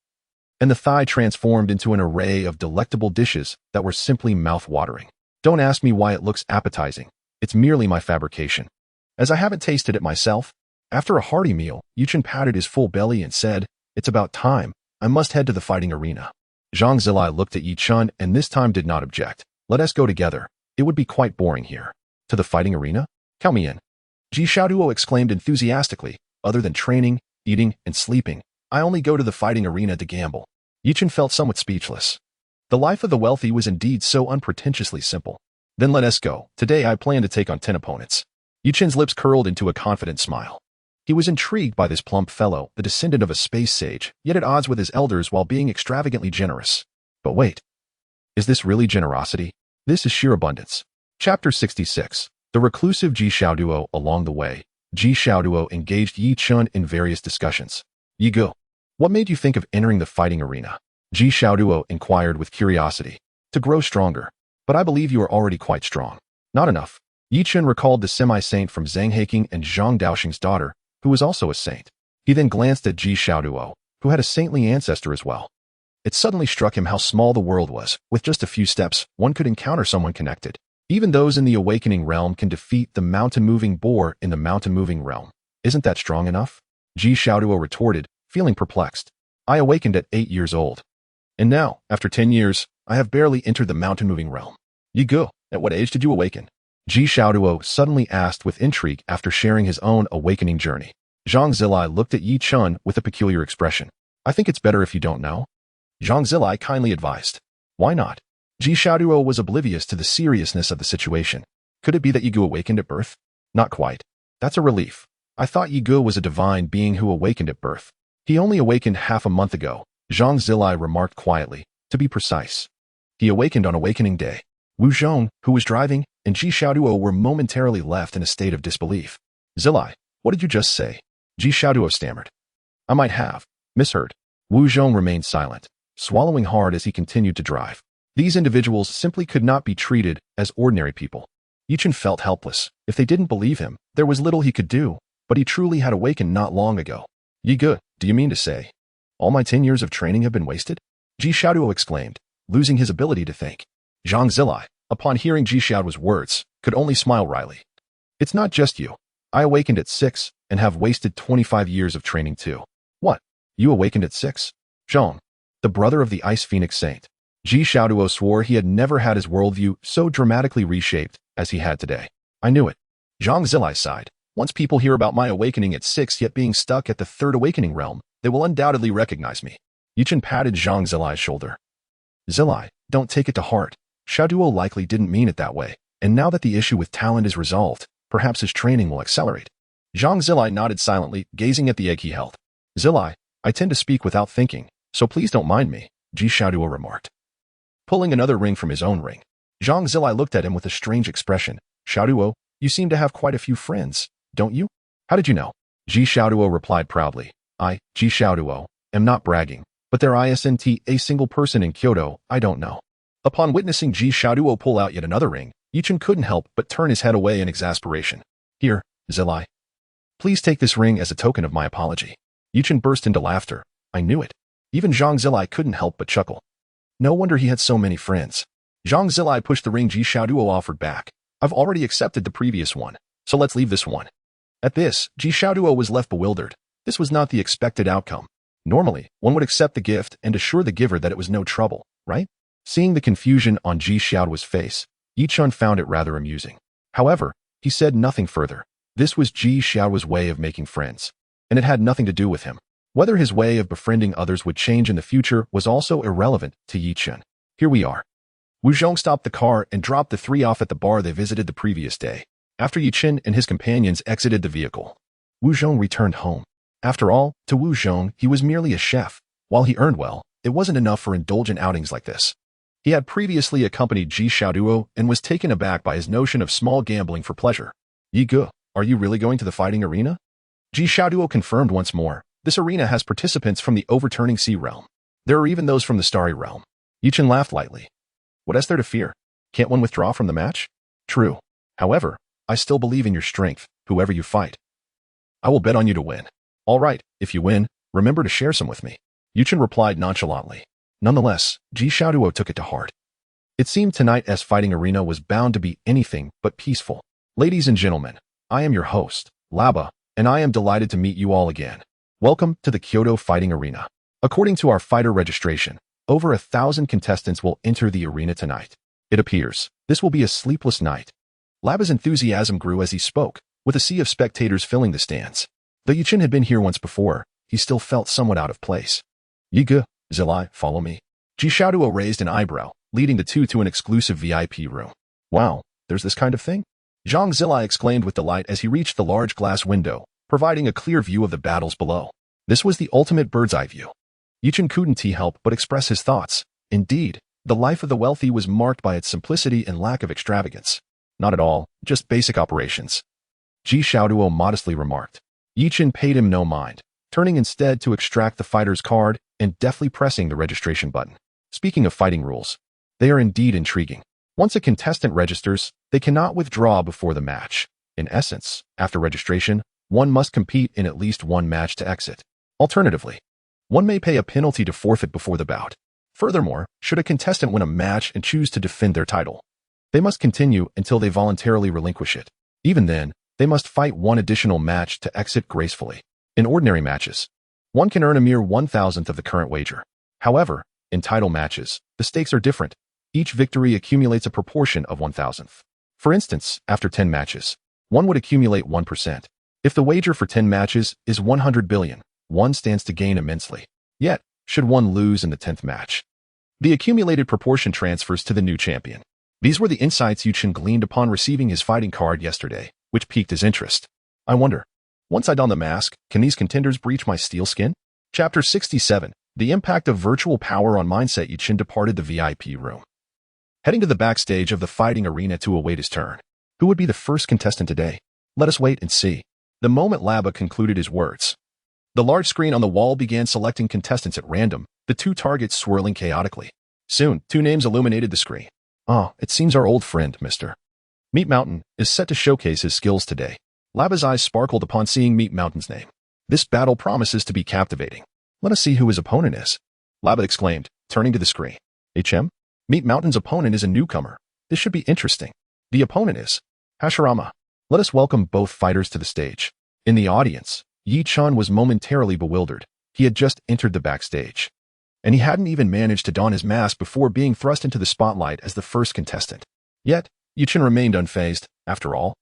Speaker 1: and the thigh transformed into an array of delectable dishes that were simply mouth-watering. Don't ask me why it looks appetizing. It's merely my fabrication, as I haven't tasted it myself. After a hearty meal, Chen patted his full belly and said, "It's about time. I must head to the fighting arena." Zhang Zilai looked at Chen and this time did not object. "Let us go together. It would be quite boring here." "To the fighting arena? Count me in," Ji Xiaoduo exclaimed enthusiastically. "Other than training, eating, and sleeping, I only go to the fighting arena to gamble." Chen felt somewhat speechless. The life of the wealthy was indeed so unpretentiously simple. "Then let us go. Today I plan to take on 10 opponents." Chen's lips curled into a confident smile. He was intrigued by this plump fellow, the descendant of a space sage, yet at odds with his elders while being extravagantly generous. But wait, is this really generosity? This is sheer abundance. Chapter 66. The reclusive Ji Xiaoduo. Along the way, Ji Xiaoduo engaged Chen in various discussions. "Yi Gu, what made you think of entering the fighting arena?" Ji Xiaoduo inquired with curiosity. "To grow stronger. But I believe you are already quite strong." "Not enough." Chen recalled the semi-saint from Zhang Haking and Zhang Daoxing's daughter, who was also a saint. He then glanced at Ji Xiaoduo, who had a saintly ancestor as well. It suddenly struck him how small the world was. With just a few steps, one could encounter someone connected. Even those in the awakening realm can defeat the mountain-moving boar in the mountain-moving realm. Isn't that strong enough? Ji Xiaoduo retorted, feeling perplexed. "I awakened at 8 years old. And now, after 10 years, I have barely entered the mountain-moving realm." "Yi Gu, at what age did you awaken?" Ji Xiaoduo suddenly asked with intrigue after sharing his own awakening journey. Zhang Zilai looked at Chen with a peculiar expression. "I think it's better if you don't know," Zhang Zilai kindly advised. "Why not?" Ji Xiaoduo was oblivious to the seriousness of the situation. "Could it be that Yi Gu awakened at birth?" "Not quite. That's a relief. I thought Yi Gu was a divine being who awakened at birth." "He only awakened half a month ago," Zhang Zilai remarked quietly. "To be precise, he awakened on awakening day." Wu Zhong, who was driving, and Ji Xiaoduo were momentarily left in a state of disbelief. "Zilai, what did you just say?" Ji Xiaoduo stammered. "I might have misheard." Wu Zhong remained silent, swallowing hard as he continued to drive. These individuals simply could not be treated as ordinary people. Chen felt helpless. If they didn't believe him, there was little he could do, but he truly had awakened not long ago. "Yi Gu, do you mean to say all my 10 years of training have been wasted?" Ji Xiaoduo exclaimed, losing his ability to think. Zhang Zilai, upon hearing Ji Xiaoduo's words, could only smile wryly. "It's not just you. I awakened at 6 and have wasted 25 years of training too." "What? You awakened at 6? Zhong, the brother of the Ice Phoenix Saint." Ji Xiaoduo swore he had never had his worldview so dramatically reshaped as he had today. "I knew it." Zhang Zilai sighed. "Once people hear about my awakening at 6 yet being stuck at the 3rd awakening realm, they will undoubtedly recognize me." Chen patted Zhang Zilai's shoulder. "Zilai, don't take it to heart. Xiaoduo likely didn't mean it that way, and now that the issue with talent is resolved, perhaps his training will accelerate." Zhang Zilai nodded silently, gazing at the egg he held. "Zilai, I tend to speak without thinking, so please don't mind me," Ji Xiaoduo remarked, pulling another ring from his own ring. Zhang Zilai looked at him with a strange expression. "Xiaoduo, you seem to have quite a few friends, don't you?" "How did you know?" Ji Xiaoduo replied proudly. "I, Ji Xiaoduo, am not bragging, but there isn't a single person in Kyoto I don't know." Upon witnessing Ji Xiaoduo pull out yet another ring, Chen couldn't help but turn his head away in exasperation. "Here, Zilai. Please take this ring as a token of my apology." Chen burst into laughter. "I knew it." Even Zhang Zilai couldn't help but chuckle. No wonder he had so many friends. Zhang Zilai pushed the ring Ji Xiaoduo offered back. "I've already accepted the previous one, so let's leave this one." At this, Ji Xiaoduo was left bewildered. This was not the expected outcome. Normally, one would accept the gift and assure the giver that it was no trouble, right? Seeing the confusion on Ji Xiaoduo's face, Chen found it rather amusing. However, he said nothing further. This was Ji Xiaoduo's way of making friends, and it had nothing to do with him. Whether his way of befriending others would change in the future was also irrelevant to Chen. Here we are. Wu Zhong stopped the car and dropped the 3 off at the bar they visited the previous day. After Chen and his companions exited the vehicle, Wu Zhong returned home. After all, to Wu Zhong, he was merely a chef. While he earned well, it wasn't enough for indulgent outings like this. He had previously accompanied Ji Xiaoduo and was taken aback by his notion of small gambling for pleasure. "Yi Gu, are you really going to the fighting arena?" Ji Xiaoduo confirmed once more. "This arena has participants from the overturning sea realm. There are even those from the starry realm." Chen laughed lightly. What is there to fear? Can't one withdraw from the match? True. However, I still believe in your strength, whoever you fight. I will bet on you to win. All right, if you win, remember to share some with me. Chen replied nonchalantly. Nonetheless, Susanoo took it to heart. It seemed tonight's fighting arena was bound to be anything but peaceful. Ladies and gentlemen, I am your host, Laughable, and I am delighted to meet you all again. Welcome to the Kyoto Fighting Arena. According to our fighter registration, over 1,000 contestants will enter the arena tonight. It appears this will be a sleepless night. Laba's enthusiasm grew as he spoke, with a sea of spectators filling the stands. Though Chen had been here once before, he still felt somewhat out of place. Yiga, Zilai, follow me. Susanoo raised an eyebrow, leading the two to an exclusive VIP room. Wow, there's this kind of thing? Zhang Zilai exclaimed with delight as he reached the large glass window, providing a clear view of the battles below. This was the ultimate bird's-eye view. Chen couldn't help but express his thoughts. Indeed, the life of the wealthy was marked by its simplicity and lack of extravagance. Not at all, just basic operations. Susanoo modestly remarked. Chen paid him no mind, turning instead to extract the fighter's card and deftly pressing the registration button. Speaking of fighting rules, they are indeed intriguing. Once a contestant registers, they cannot withdraw before the match. In essence, after registration, one must compete in at least one match to exit. Alternatively, one may pay a penalty to forfeit before the bout. Furthermore, should a contestant win a match and choose to defend their title, they must continue until they voluntarily relinquish it. Even then, they must fight one additional match to exit gracefully. In ordinary matches, one can earn a mere 1,000th of the current wager. However, in title matches, the stakes are different. Each victory accumulates a proportion of 1,000th. For instance, after 10 matches, one would accumulate 1%. If the wager for 10 matches is 100 billion, one stands to gain immensely. Yet, should one lose in the 10th match, the accumulated proportion transfers to the new champion. These were the insights Chen gleaned upon receiving his fighting card yesterday, which piqued his interest. I wonder, once I don the mask, can these contenders breach my steel skin? Chapter 67, The Impact of Virtual Power on Mindset. Chen departed the VIP room, heading to the backstage of the fighting arena to await his turn. Who would be the first contestant today? Let us wait and see. The moment Laba concluded his words, the large screen on the wall began selecting contestants at random, the two targets swirling chaotically. Soon, two names illuminated the screen. It seems our old friend, Mr. Meat Mountain, is set to showcase his skills today. Laba's eyes sparkled upon seeing Meat Mountain's name. This battle promises to be captivating. Let us see who his opponent is. Laba exclaimed, turning to the screen. HM? Meat Mountain's opponent is a newcomer. This should be interesting. The opponent is Hashirama. Let us welcome both fighters to the stage. In the audience, Chen was momentarily bewildered. He had just entered the backstage, and he hadn't even managed to don his mask before being thrust into the spotlight as the first contestant. Yet, Chen remained unfazed. After all,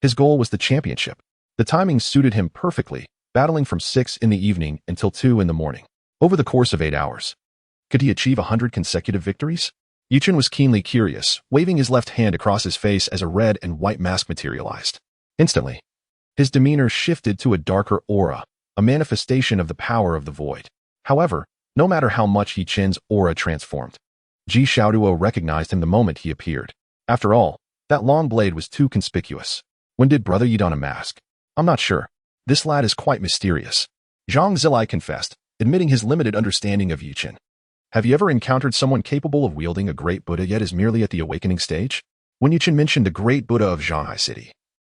Speaker 1: his goal was the championship. The timing suited him perfectly, battling from 6 in the evening until 2 in the morning. Over the course of 8 hours, could he achieve 100 consecutive victories? Chen was keenly curious, waving his left hand across his face as a red and white mask materialized. Instantly, his demeanor shifted to a darker aura, a manifestation of the power of the void. However, no matter how much Chen's aura transformed, Susanoo recognized him the moment he appeared. After all, that long blade was too conspicuous. When did Brother Yi don a mask? I'm not sure. This lad is quite mysterious. Zhang Zilai confessed, admitting his limited understanding of Chen. Have you ever encountered someone capable of wielding a great Buddha yet is merely at the awakening stage? When Chen mentioned the great Buddha of Shanghai City,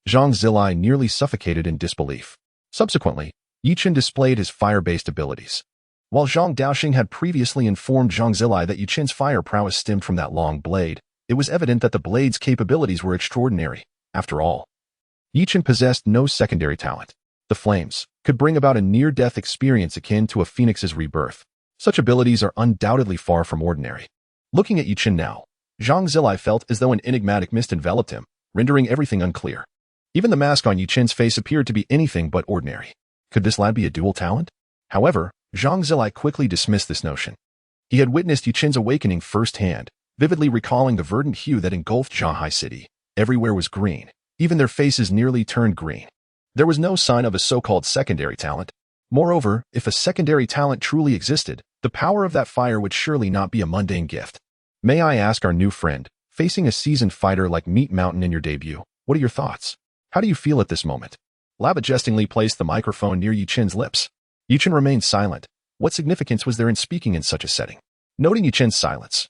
Speaker 1: Zhang Zilai nearly suffocated in disbelief. Subsequently, Chen displayed his fire-based abilities. While Zhang Daoxing had previously informed Zhang Zilai that Chen's fire prowess stemmed from that long blade, it was evident that the blade's capabilities were extraordinary. After all, Chen possessed no secondary talent. The flames could bring about a near-death experience akin to a phoenix's rebirth. Such abilities are undoubtedly far from ordinary. Looking at Chen now, Zhang Zilai felt as though an enigmatic mist enveloped him, rendering everything unclear. Even the mask on Chen's face appeared to be anything but ordinary. Could this lad be a dual talent? However, Zhang Zilai quickly dismissed this notion. He had witnessed Chen's awakening firsthand, vividly recalling the verdant hue that engulfed Shanghai City. Everywhere was green. Even their faces nearly turned green. There was no sign of a so-called secondary talent. Moreover, if a secondary talent truly existed, the power of that fire would surely not be a mundane gift. May I ask our new friend, facing a seasoned fighter like Meat Mountain in your debut, what are your thoughts? How do you feel at this moment? Laba jestingly placed the microphone near Chen's lips. Chen remained silent. What significance was there in speaking in such a setting? Noting Chen's silence,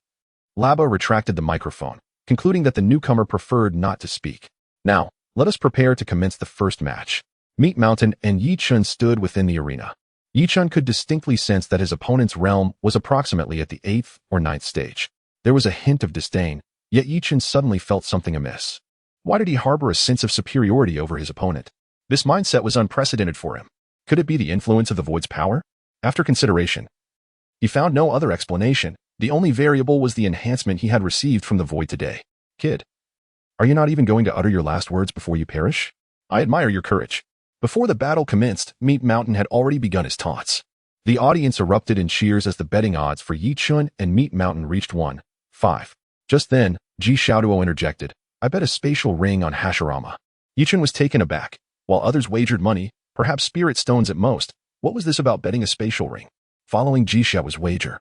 Speaker 1: Laba retracted the microphone, concluding that the newcomer preferred not to speak. Now, let us prepare to commence the first match. Meat Mountain and Yi Chen stood within the arena. Yi Chen could distinctly sense that his opponent's realm was approximately at the 8th or 9th stage. There was a hint of disdain, yet Yi Chen suddenly felt something amiss. Why did he harbor a sense of superiority over his opponent? This mindset was unprecedented for him. Could it be the influence of the void's power? After consideration, he found no other explanation. The only variable was the enhancement he had received from the void today. Kid, are you not even going to utter your last words before you perish? I admire your courage. Before the battle commenced, Meat Mountain had already begun his taunts. The audience erupted in cheers as the betting odds for Yi Chen and Meat Mountain reached 1-5. Just then, Susanoo interjected, I bet a spatial ring on Hashirama. Yi Chen was taken aback. While others wagered money, perhaps spirit stones at most, what was this about betting a spatial ring? Following Susanoo's wager,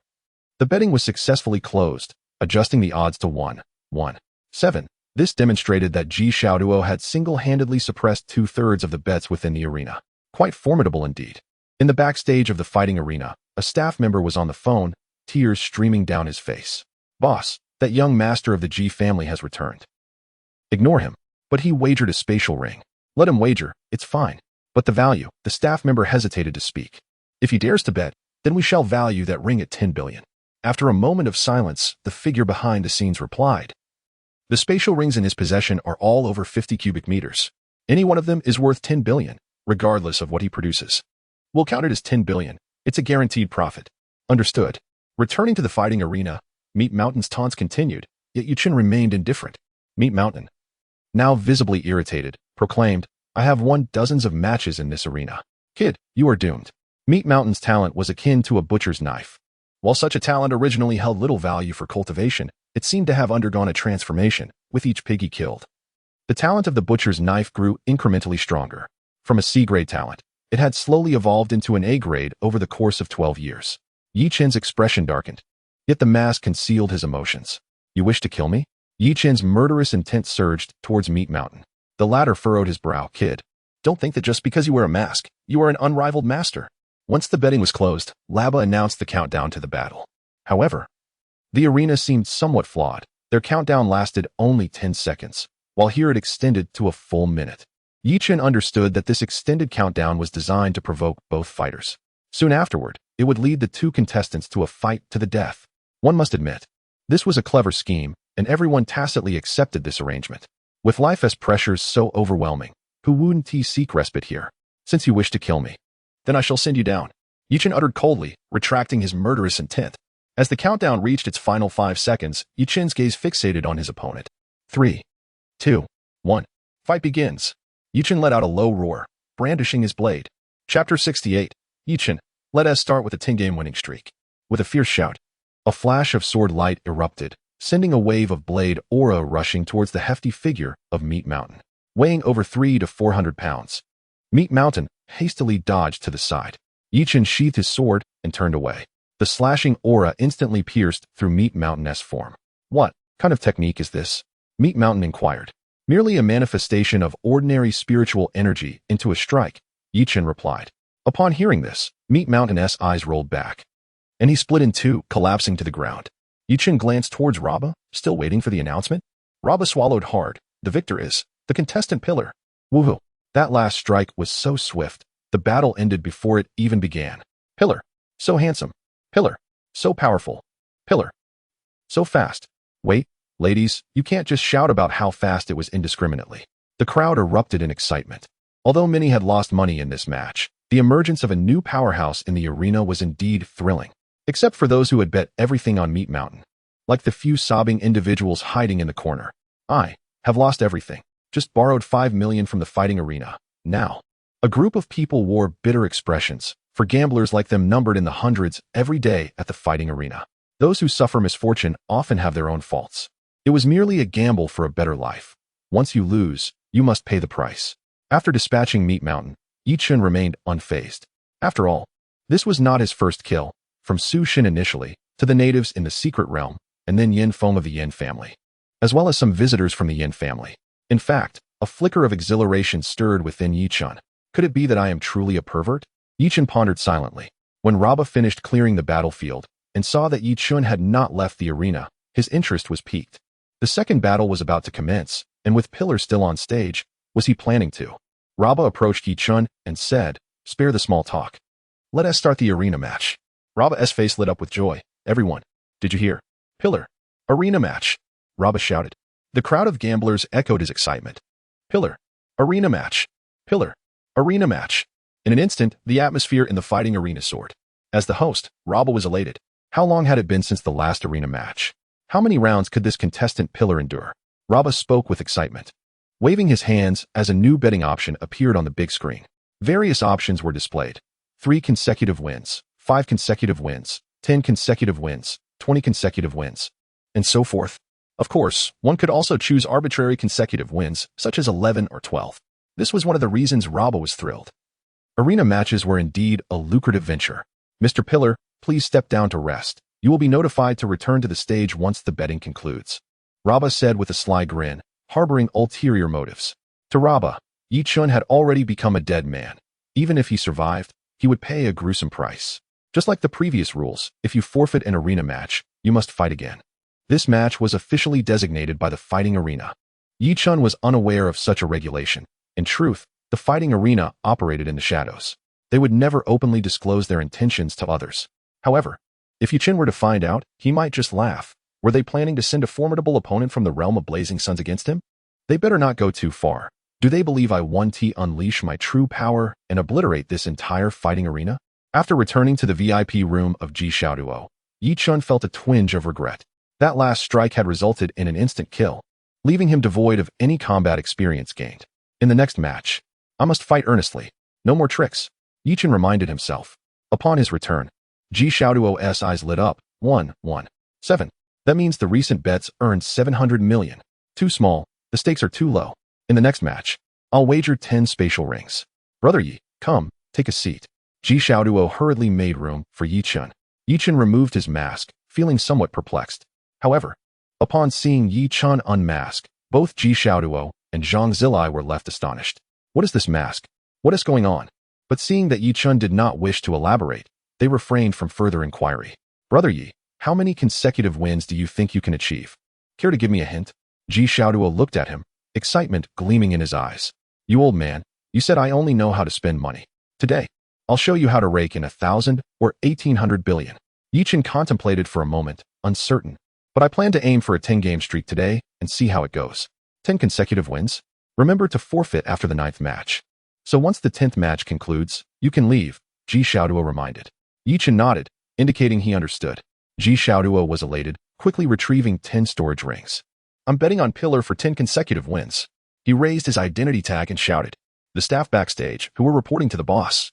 Speaker 1: the betting was successfully closed, adjusting the odds to 1-7. This demonstrated that Susanoo had single-handedly suppressed 2/3 of the bets within the arena. Quite formidable indeed. In the backstage of the fighting arena, a staff member was on the phone, tears streaming down his face. Boss, that young master of the G family has returned. Ignore him, but he wagered a spatial ring. Let him wager, it's fine. But the value, the staff member hesitated to speak. If he dares to bet, then we shall value that ring at 10 billion. After a moment of silence, the figure behind the scenes replied, the spatial rings in his possession are all over 50 cubic meters. Any one of them is worth 10 billion, regardless of what he produces. We'll count it as 10 billion. It's a guaranteed profit. Understood. Returning to the fighting arena, Meat Mountain's taunts continued, yet Yi Chen remained indifferent. Meat Mountain, now visibly irritated, proclaimed, I have won dozens of matches in this arena. Kid, you are doomed. Meat Mountain's talent was akin to a butcher's knife. While such a talent originally held little value for cultivation, it seemed to have undergone a transformation with each pig he killed. The talent of the butcher's knife grew incrementally stronger. From a C-grade talent, it had slowly evolved into an A-grade over the course of 12 years. Yi Chen's expression darkened, yet the mask concealed his emotions. You wish to kill me? Yi Chen's murderous intent surged towards Meat Mountain. The latter furrowed his brow. Kid, don't think that just because you wear a mask, you are an unrivaled master. Once the betting was closed, Laba announced the countdown to the battle. However, the arena seemed somewhat flawed. Their countdown lasted only 10 seconds, while here it extended to a full minute. Yi Chen understood that this extended countdown was designed to provoke both fighters. Soon afterward, it would lead the two contestants to a fight to the death. One must admit, this was a clever scheme, and everyone tacitly accepted this arrangement. With life as pressures so overwhelming, who wouldn't seek respite here? Since you wish to kill me, then I shall send you down. Yi Chen uttered coldly, retracting his murderous intent. As the countdown reached its final 5 seconds, Yi Chen's gaze fixated on his opponent. 3, 2, 1. Fight begins. Yi Chen let out a low roar, brandishing his blade. Chapter 68. Yi Chen, let us start with a 10-game winning streak. With a fierce shout, a flash of sword light erupted, sending a wave of blade aura rushing towards the hefty figure of Meat Mountain. Weighing over 300 to 400 pounds, Meat Mountain hastily dodged to the side. Yi Chen sheathed his sword and turned away. The slashing aura instantly pierced through Meat Mountain's form. What kind of technique is this? Meat Mountain inquired. Merely a manifestation of ordinary spiritual energy into a strike, Yi Chen replied. Upon hearing this, Meat Mountain's eyes rolled back, and he split in two, collapsing to the ground. Yi Chen glanced towards Raba, still waiting for the announcement. Raba swallowed hard. The victor is the contestant Pillar. Woohoo! That last strike was so swift, the battle ended before it even began. Pillar, so handsome. Pillar, so powerful. Pillar, so fast. Wait, ladies, you can't just shout about how fast it was indiscriminately. The crowd erupted in excitement. Although many had lost money in this match, the emergence of a new powerhouse in the arena was indeed thrilling. Except for those who had bet everything on Meat Mountain. Like the few sobbing individuals hiding in the corner. I have lost everything. Just borrowed 5 million from the fighting arena. Now, a group of people wore bitter expressions, for gamblers like them numbered in the hundreds every day at the fighting arena. Those who suffer misfortune often have their own faults. It was merely a gamble for a better life. Once you lose, you must pay the price. After dispatching Meat Mountain, Yi Chen remained unfazed. After all, this was not his first kill, from Su Shin initially, to the natives in the secret realm, and then Yin Feng of the Yin family, as well as some visitors from the Yin family. In fact, a flicker of exhilaration stirred within Yi Chen. Could it be that I am truly a pervert? Yi Chen pondered silently. When Raba finished clearing the battlefield, and saw that Yi Chen had not left the arena, His interest was piqued. The second battle was about to commence, and with Pillar still on stage, was he planning to? Raba approached Yi Chen and said, "Spare the small talk. Let us start the arena match." Raba's face lit up with joy. "Everyone, did you hear? Pillar. Arena match." Raba shouted. The crowd of gamblers echoed his excitement. "Pillar. Arena match. Pillar. Arena match." In an instant, the atmosphere in the fighting arena soared. As the host, Raba was elated. How long had it been since the last arena match? How many rounds could this contestant Pillar endure? Raba spoke with excitement, waving his hands as a new betting option appeared on the big screen. Various options were displayed. 3 consecutive wins, 5 consecutive wins, 10 consecutive wins, 20 consecutive wins, and so forth. Of course, one could also choose arbitrary consecutive wins, such as 11 or 12. This was one of the reasons Raba was thrilled. Arena matches were indeed a lucrative venture. "Mr. Pillar, please step down to rest. You will be notified to return to the stage once the betting concludes," Raba said with a sly grin, harboring ulterior motives. To Raba, Yi Chen had already become a dead man. Even if he survived, he would pay a gruesome price. Just like the previous rules, if you forfeit an arena match, you must fight again. This match was officially designated by the fighting arena. Yi Chen was unaware of such a regulation. In truth, the fighting arena operated in the shadows. They would never openly disclose their intentions to others. However, if Yi Chen were to find out, he might just laugh. Were they planning to send a formidable opponent from the realm of blazing suns against him? They better not go too far. Do they believe I want to unleash my true power and obliterate this entire fighting arena? After returning to the VIP room of Susanoo, Yi Chen felt a twinge of regret. That last strike had resulted in an instant kill, leaving him devoid of any combat experience gained. In the next match, I must fight earnestly. No more tricks, Yi Chen reminded himself. Upon his return, Susanoo's eyes lit up. 117. That means the recent bets earned 700 million. Too small, the stakes are too low. In the next match, I'll wager 10 spatial rings. Brother Yi, come, take a seat. Susanoo hurriedly made room for Yi Chen. Yi Chen removed his mask, feeling somewhat perplexed. However, upon seeing Yi Chen unmask, both Susanoo and Zhang Zilai were left astonished. What is this mask? What is going on? But seeing that Yi Chen did not wish to elaborate, they refrained from further inquiry. Brother Yi, how many consecutive wins do you think you can achieve? Care to give me a hint? Susanoo looked at him, excitement gleaming in his eyes. You old man, you said I only know how to spend money. Today, I'll show you how to rake in 1,000 or 1,800 billion. Yi Chen contemplated for a moment, uncertain. But I plan to aim for a 10-game streak today and see how it goes. 10 consecutive wins? Remember to forfeit after the 9th match. So once the 10th match concludes, you can leave, Susanoo reminded. Yi Chen nodded, indicating he understood. Susanoo was elated, quickly retrieving 10 storage rings. I'm betting on Pillar for 10 consecutive wins. He raised his identity tag and shouted. The staff backstage, who were reporting to the boss,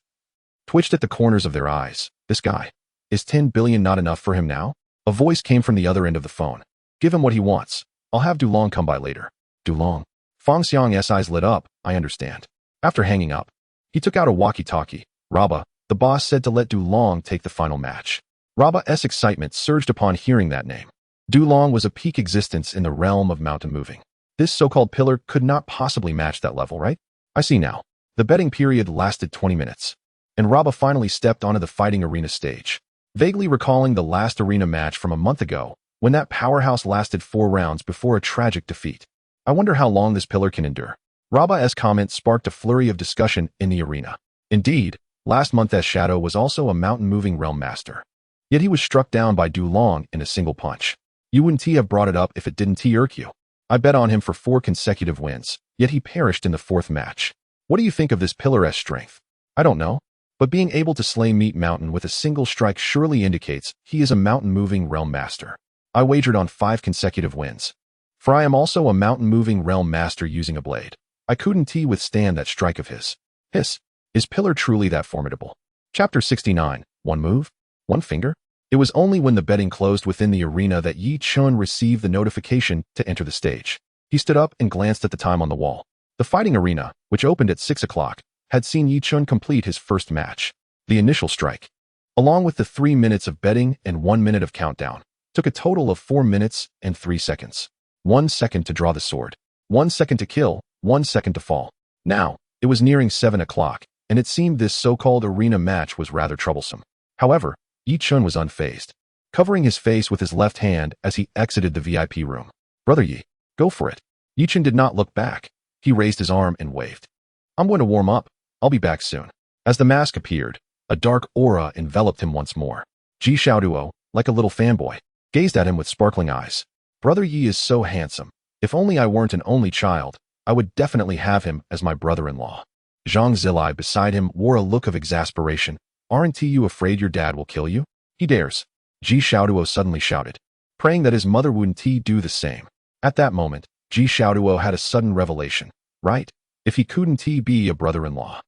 Speaker 1: twitched at the corners of their eyes. This guy. Is 10 billion not enough for him now? A voice came from the other end of the phone. Give him what he wants. I'll have Dulong come by later. Dulong. Fong Xiang's eyes lit up. I understand. After hanging up, he took out a walkie-talkie. Raba, the boss said to let Dulong take the final match. Raba's excitement surged upon hearing that name. Dulong was a peak existence in the realm of mountain moving. This so-called Pillar could not possibly match that level, right? I see now. The betting period lasted 20 minutes. And Raba finally stepped onto the fighting arena stage. Vaguely recalling the last arena match from a month ago, when that powerhouse lasted 4 rounds before a tragic defeat. I wonder how long this Pillar can endure. Raba's comment sparked a flurry of discussion in the arena. Indeed, last month's Shadow was also a mountain-moving realm master. Yet he was struck down by Dulong in a single punch. You wouldn't have brought it up if it didn't irk you. I bet on him for 4 consecutive wins, yet he perished in the 4th match. What do you think of this Pillar's strength? I don't know. But being able to slay Meat Mountain with a single strike surely indicates he is a mountain-moving realm master. I wagered on 5 consecutive wins. For I am also a mountain-moving realm master using a blade. I couldn't withstand that strike of his. Hiss. Is Pillar truly that formidable? Chapter 69. One move? One finger? It was only when the betting closed within the arena that Yi Chen received the notification to enter the stage. He stood up and glanced at the time on the wall. The fighting arena, which opened at 6 o'clock, had seen Yi Chen complete his first match. The initial strike, along with the 3 minutes of betting and 1 minute of countdown, took a total of 4 minutes and 3 seconds. 1 second to draw the sword, 1 second to kill, 1 second to fall. Now, it was nearing 7 o'clock, and it seemed this so-called arena match was rather troublesome. However, Yi Chen was unfazed. covering his face with his left hand as he exited the VIP room. Brother Yi, go for it. Chen did not look back. He raised his arm and waved. I'm going to warm up. I'll be back soon. As the mask appeared, a dark aura enveloped him once more. Ji Xiaoduo, like a little fanboy, gazed at him with sparkling eyes. Brother Yi is so handsome. If only I weren't an only child, I would definitely have him as my brother-in-law. Zhang Zilai beside him wore a look of exasperation. Aren't you afraid your dad will kill you? He dares. Ji Xiaoduo suddenly shouted, praying that his mother wouldn't do the same. At that moment, Ji Xiaoduo had a sudden revelation. Right? If he couldn't be a brother-in-law,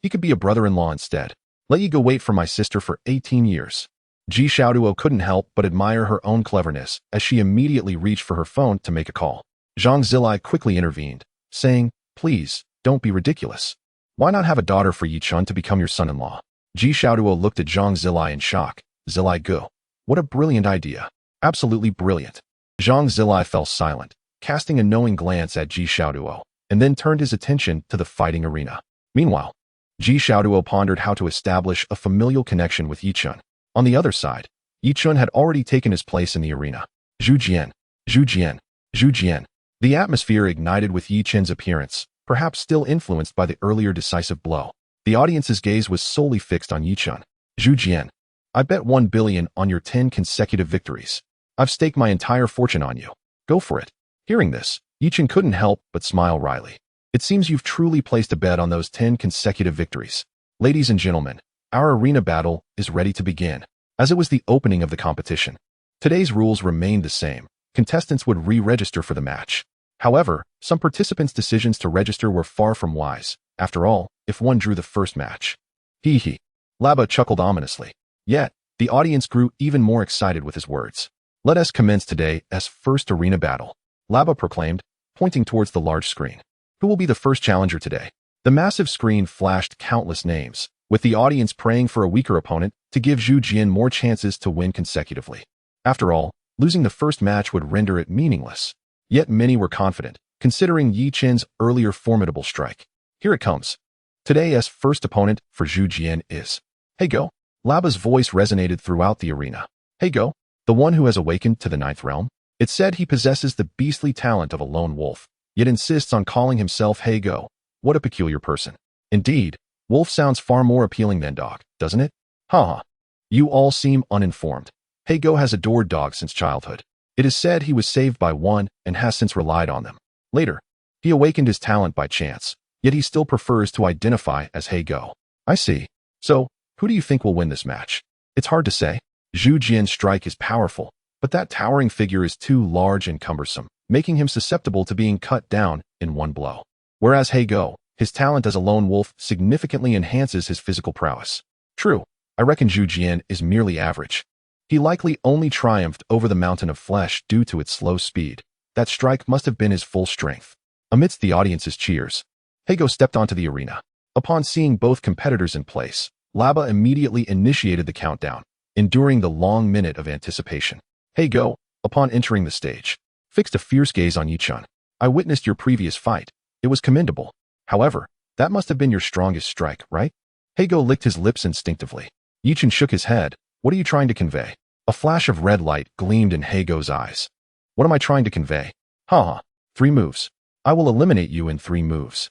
Speaker 1: he could be a brother-in-law instead. Let you go wait for my sister for 18 years. Ji Xiaoduo couldn't help but admire her own cleverness as she immediately reached for her phone to make a call. Zhang Zilai quickly intervened, saying, please, don't be ridiculous. Why not have a daughter for Chen to become your son-in-law? Ji Xiaoduo looked at Zhang Zilai in shock. Zilai go. What a brilliant idea. Absolutely brilliant. Zhang Zilai fell silent, casting a knowing glance at Ji Xiaoduo, and then turned his attention to the fighting arena. Meanwhile, Ji Xiaoduo pondered how to establish a familial connection with Chen. On the other side, Chen had already taken his place in the arena. Zhu Jian, Zhu Jian, Zhu Jian. The atmosphere ignited with Chen's appearance, perhaps still influenced by the earlier decisive blow. The audience's gaze was solely fixed on Chen. Zhu Jian, I bet 1 billion on your 10 consecutive victories. I've staked my entire fortune on you. Go for it. Hearing this, Chen couldn't help but smile wryly. It seems you've truly placed a bet on those 10 consecutive victories. Ladies and gentlemen, our arena battle is ready to begin. As it was the opening of the competition, today's rules remained the same. Contestants would re-register for the match. However, some participants' decisions to register were far from wise. After all, if one drew the first match. Hee. Laba chuckled ominously. Yet, the audience grew even more excited with his words. Let us commence today's first arena battle. Laba proclaimed, pointing towards the large screen. Who will be the first challenger today? The massive screen flashed countless names, with the audience praying for a weaker opponent to give Zhu Jian more chances to win consecutively. After all, losing the first match would render it meaningless. Yet many were confident, considering Chen's earlier formidable strike. Here it comes. Today's first opponent for Zhu Jian is Hey Go. Laba's voice resonated throughout the arena. Hey Go, the one who has awakened to the 9th realm. It's said he possesses the beastly talent of a lone wolf, yet insists on calling himself Hey Go. What a peculiar person. Indeed, wolf sounds far more appealing than dog, doesn't it? Ha. You all seem uninformed. Hey Go has adored dogs since childhood. It is said he was saved by one and has since relied on them. Later, he awakened his talent by chance, yet he still prefers to identify as Hey Go. I see. So, who do you think will win this match? It's hard to say. Zhu Jian's strike is powerful, but that towering figure is too large and cumbersome, making him susceptible to being cut down in one blow. Whereas Hey Go, his talent as a lone wolf significantly enhances his physical prowess. True, I reckon Zhu Jian is merely average. He likely only triumphed over the mountain of flesh due to its slow speed. That strike must have been his full strength. Amidst the audience's cheers, Hey Go stepped onto the arena. Upon seeing both competitors in place, Laba immediately initiated the countdown, enduring the long minute of anticipation. Hey Go, upon entering the stage, fixed a fierce gaze on Chen. I witnessed your previous fight. It was commendable. However, that must have been your strongest strike, right? Hey Go licked his lips instinctively. Chen shook his head. What are you trying to convey? A flash of red light gleamed in Hey Go's eyes. What am I trying to convey? 3 moves. I will eliminate you in 3 moves.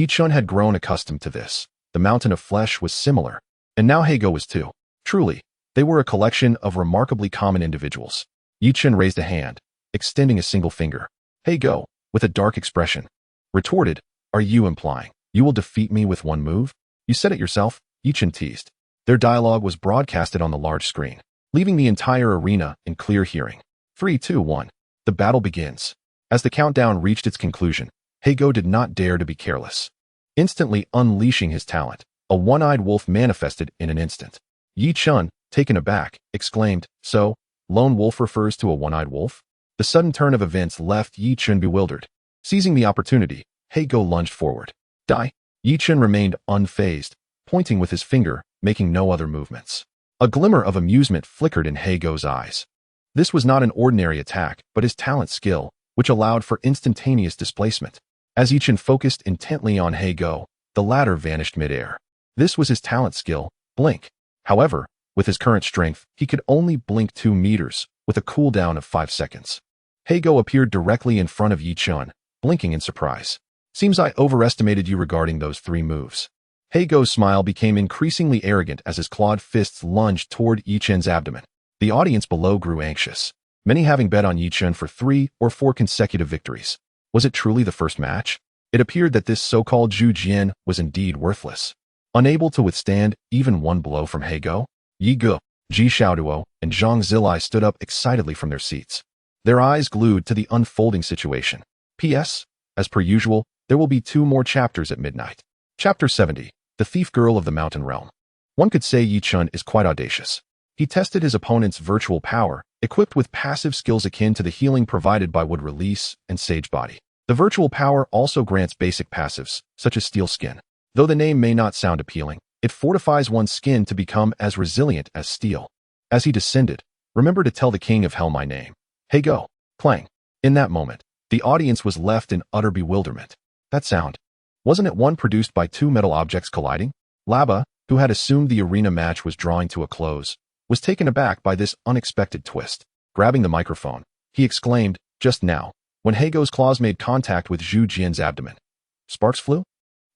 Speaker 1: Chen had grown accustomed to this. The mountain of flesh was similar. And now Hey Go was too. Truly, they were a collection of remarkably common individuals. Chen raised a hand, extending a single finger. Hey Go, with a dark expression, retorted, are you implying you will defeat me with 1 move? You said it yourself, Chen teased. Their dialogue was broadcasted on the large screen, leaving the entire arena in clear hearing. 3, 2, 1. The battle begins. As the countdown reached its conclusion, Hey Go did not dare to be careless. Instantly unleashing his talent, a one-eyed wolf manifested in an instant. Chen, taken aback, exclaimed, so, lone wolf refers to a one-eyed wolf? The sudden turn of events left Chen bewildered. Seizing the opportunity, Hey Go lunged forward. Die! Chen remained unfazed, pointing with his finger, making no other movements. A glimmer of amusement flickered in Hey Go's eyes. This was not an ordinary attack, but his talent skill, which allowed for instantaneous displacement. As Chen focused intently on Hey Go, the latter vanished midair. This was his talent skill, blink. However, With his current strength, he could only blink 2 meters, with a cooldown of 5 seconds. Hago appeared directly in front of Yi Chen, blinking in surprise. Seems I overestimated you regarding those 3 moves. Hago's smile became increasingly arrogant as his clawed fists lunged toward Yi Chen's abdomen. The audience below grew anxious, many having bet on Yi Chen for 3 or 4 consecutive victories. Was it truly the first match? It appeared that this so-called Zhu Jian was indeed worthless. Unable to withstand even one blow from Hago, Yi Ge, Ji Xiaoduo, and Zhang Zilai stood up excitedly from their seats, their eyes glued to the unfolding situation. P.S. As per usual, there will be 2 more chapters at midnight. Chapter 70, The Thief Girl of the Mountain Realm. One could say Yi Chen is quite audacious. He tested his opponent's virtual power, equipped with passive skills akin to the healing provided by Wood Release and Sage Body. The virtual power also grants basic passives, such as Steel Skin. Though the name may not sound appealing, it fortifies one's skin to become as resilient as steel. As he descended, remember to tell the King of Hell my name. Hey go. Clang. In that moment, the audience was left in utter bewilderment. That sound. Wasn't it one produced by 2 metal objects colliding? Laba, who had assumed the arena match was drawing to a close, was taken aback by this unexpected twist. Grabbing the microphone, he exclaimed, just now, when Hago's claws made contact with Zhu Jian's abdomen. Sparks flew?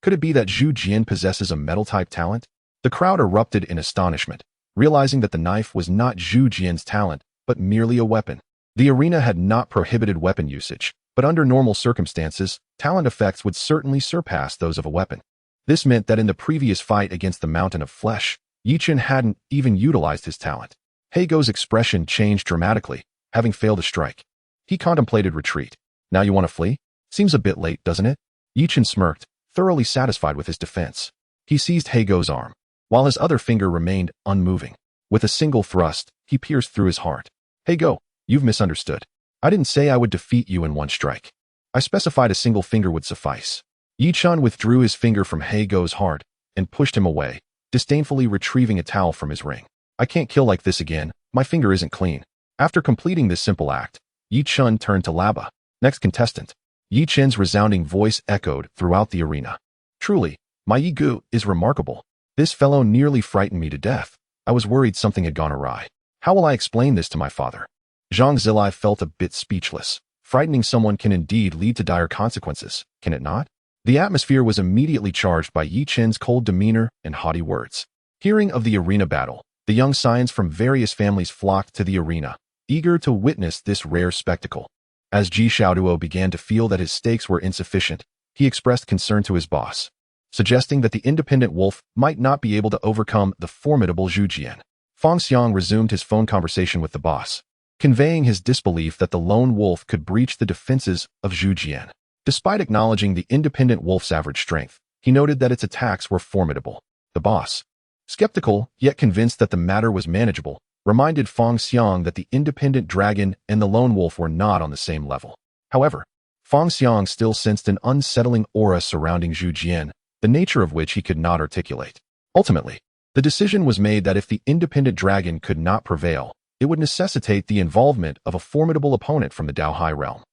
Speaker 1: Could it be that Zhu Jian possesses a metal-type talent? The crowd erupted in astonishment, realizing that the knife was not Zhu Jian's talent, but merely a weapon. The arena had not prohibited weapon usage, but under normal circumstances, talent effects would certainly surpass those of a weapon. This meant that in the previous fight against the Mountain of Flesh, Yi Chen hadn't even utilized his talent. Hago's expression changed dramatically, having failed to strike. He contemplated retreat. Now you want to flee? Seems a bit late, doesn't it? Yi Chen smirked, thoroughly satisfied with his defense. He seized Hago's arm, while his other finger remained unmoving. With a single thrust, he pierced through his heart. Hago, you've misunderstood. I didn't say I would defeat you in one strike. I specified a single finger would suffice. Yi Chen withdrew his finger from Hago's heart and pushed him away, disdainfully retrieving a towel from his ring. I can't kill like this again, my finger isn't clean. After completing this simple act, Yi Chen turned to Laba. Next contestant. Yi Chen's resounding voice echoed throughout the arena. Truly, my Yi Gu is remarkable. This fellow nearly frightened me to death. I was worried something had gone awry. How will I explain this to my father? Zhang Zilai felt a bit speechless. Frightening someone can indeed lead to dire consequences, can it not? The atmosphere was immediately charged by Yi Chen's cold demeanor and haughty words. Hearing of the arena battle, the young scions from various families flocked to the arena, eager to witness this rare spectacle. As Ji Xiaoduo began to feel that his stakes were insufficient, he expressed concern to his boss, suggesting that the independent wolf might not be able to overcome the formidable Zhu Jian. Fang Xiang resumed his phone conversation with the boss, conveying his disbelief that the lone wolf could breach the defenses of Zhu Jian. Despite acknowledging the independent wolf's average strength, he noted that its attacks were formidable. The boss, skeptical yet convinced that the matter was manageable, reminded Fang Xiang that the independent dragon and the lone wolf were not on the same level. However, Fang Xiang still sensed an unsettling aura surrounding Zhu Jian, the nature of which he could not articulate. Ultimately, the decision was made that if the independent dragon could not prevail, it would necessitate the involvement of a formidable opponent from the Dao Hai realm.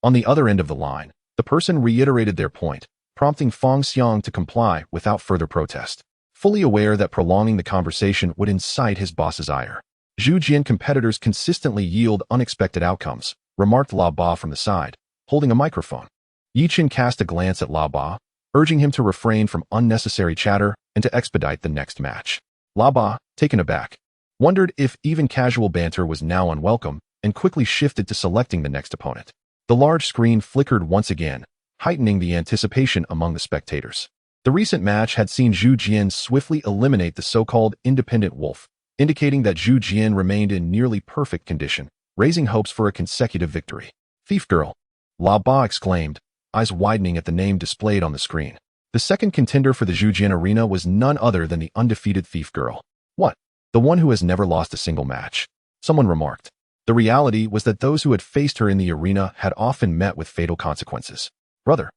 Speaker 1: On the other end of the line, the person reiterated their point, prompting Fang Xiang to comply without further protest, fully aware that prolonging the conversation would incite his boss's ire. Zhu Jian competitors consistently yield unexpected outcomes, remarked La Ba from the side, holding a microphone. Yi Chen cast a glance at La Ba, urging him to refrain from unnecessary chatter and to expedite the next match. La Ba, taken aback, wondered if even casual banter was now unwelcome and quickly shifted to selecting the next opponent. The large screen flickered once again, heightening the anticipation among the spectators. The recent match had seen Zhu Jian swiftly eliminate the so-called independent wolf, indicating that Zhu Jian remained in nearly perfect condition, raising hopes for a consecutive victory. Thief Girl, La Ba exclaimed, eyes widening at the name displayed on the screen. The second contender for the Zhu Jian arena was none other than the undefeated Thief Girl. What? The one who has never lost a single match? Someone remarked. The reality was that those who had faced her in the arena had often met with fatal consequences. Brother,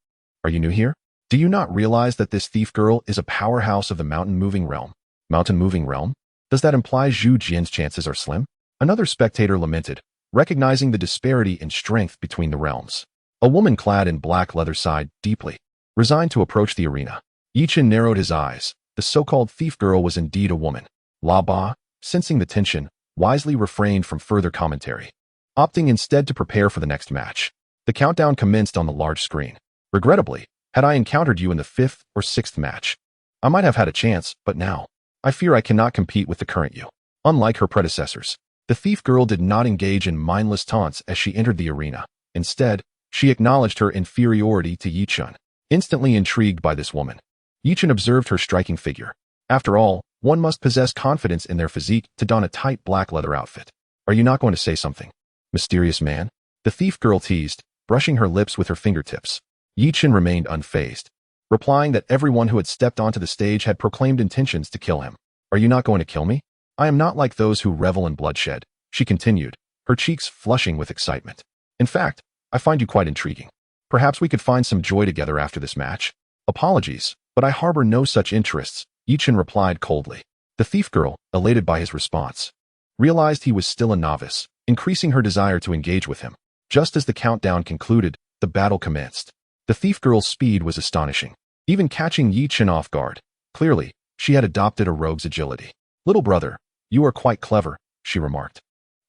Speaker 1: are you new here? Do you not realize that this Thief Girl is a powerhouse of the mountain-moving realm? Mountain-moving realm? Does that imply Zhu Jian's chances are slim? Another spectator lamented, recognizing the disparity in strength between the realms. A woman clad in black leather sighed deeply, resigned to approach the arena. Yi Chen narrowed his eyes. The so-called Thief Girl was indeed a woman. La Ba, sensing the tension, wisely refrained from further commentary, opting instead to prepare for the next match. The countdown commenced on the large screen. Regrettably, had I encountered you in the 5th or 6th match, I might have had a chance, but now, I fear I cannot compete with the current you. Unlike her predecessors, the thief girl did not engage in mindless taunts as she entered the arena. Instead, she acknowledged her inferiority to Chen. Instantly intrigued by this woman, Chen observed her striking figure. After all, one must possess confidence in their physique to don a tight black leather outfit. Are you not going to say something, mysterious man? The thief girl teased, brushing her lips with her fingertips. Chen remained unfazed, replying that everyone who had stepped onto the stage had proclaimed intentions to kill him. Are you not going to kill me? I am not like those who revel in bloodshed, she continued, her cheeks flushing with excitement. In fact, I find you quite intriguing. Perhaps we could find some joy together after this match. Apologies, but I harbor no such interests, Chen replied coldly. The thief girl, elated by his response, realized he was still a novice, increasing her desire to engage with him. Just as the countdown concluded, the battle commenced. The thief girl's speed was astonishing, even catching Chen off guard. Clearly, she had adopted a rogue's agility. Little brother, you are quite clever, she remarked,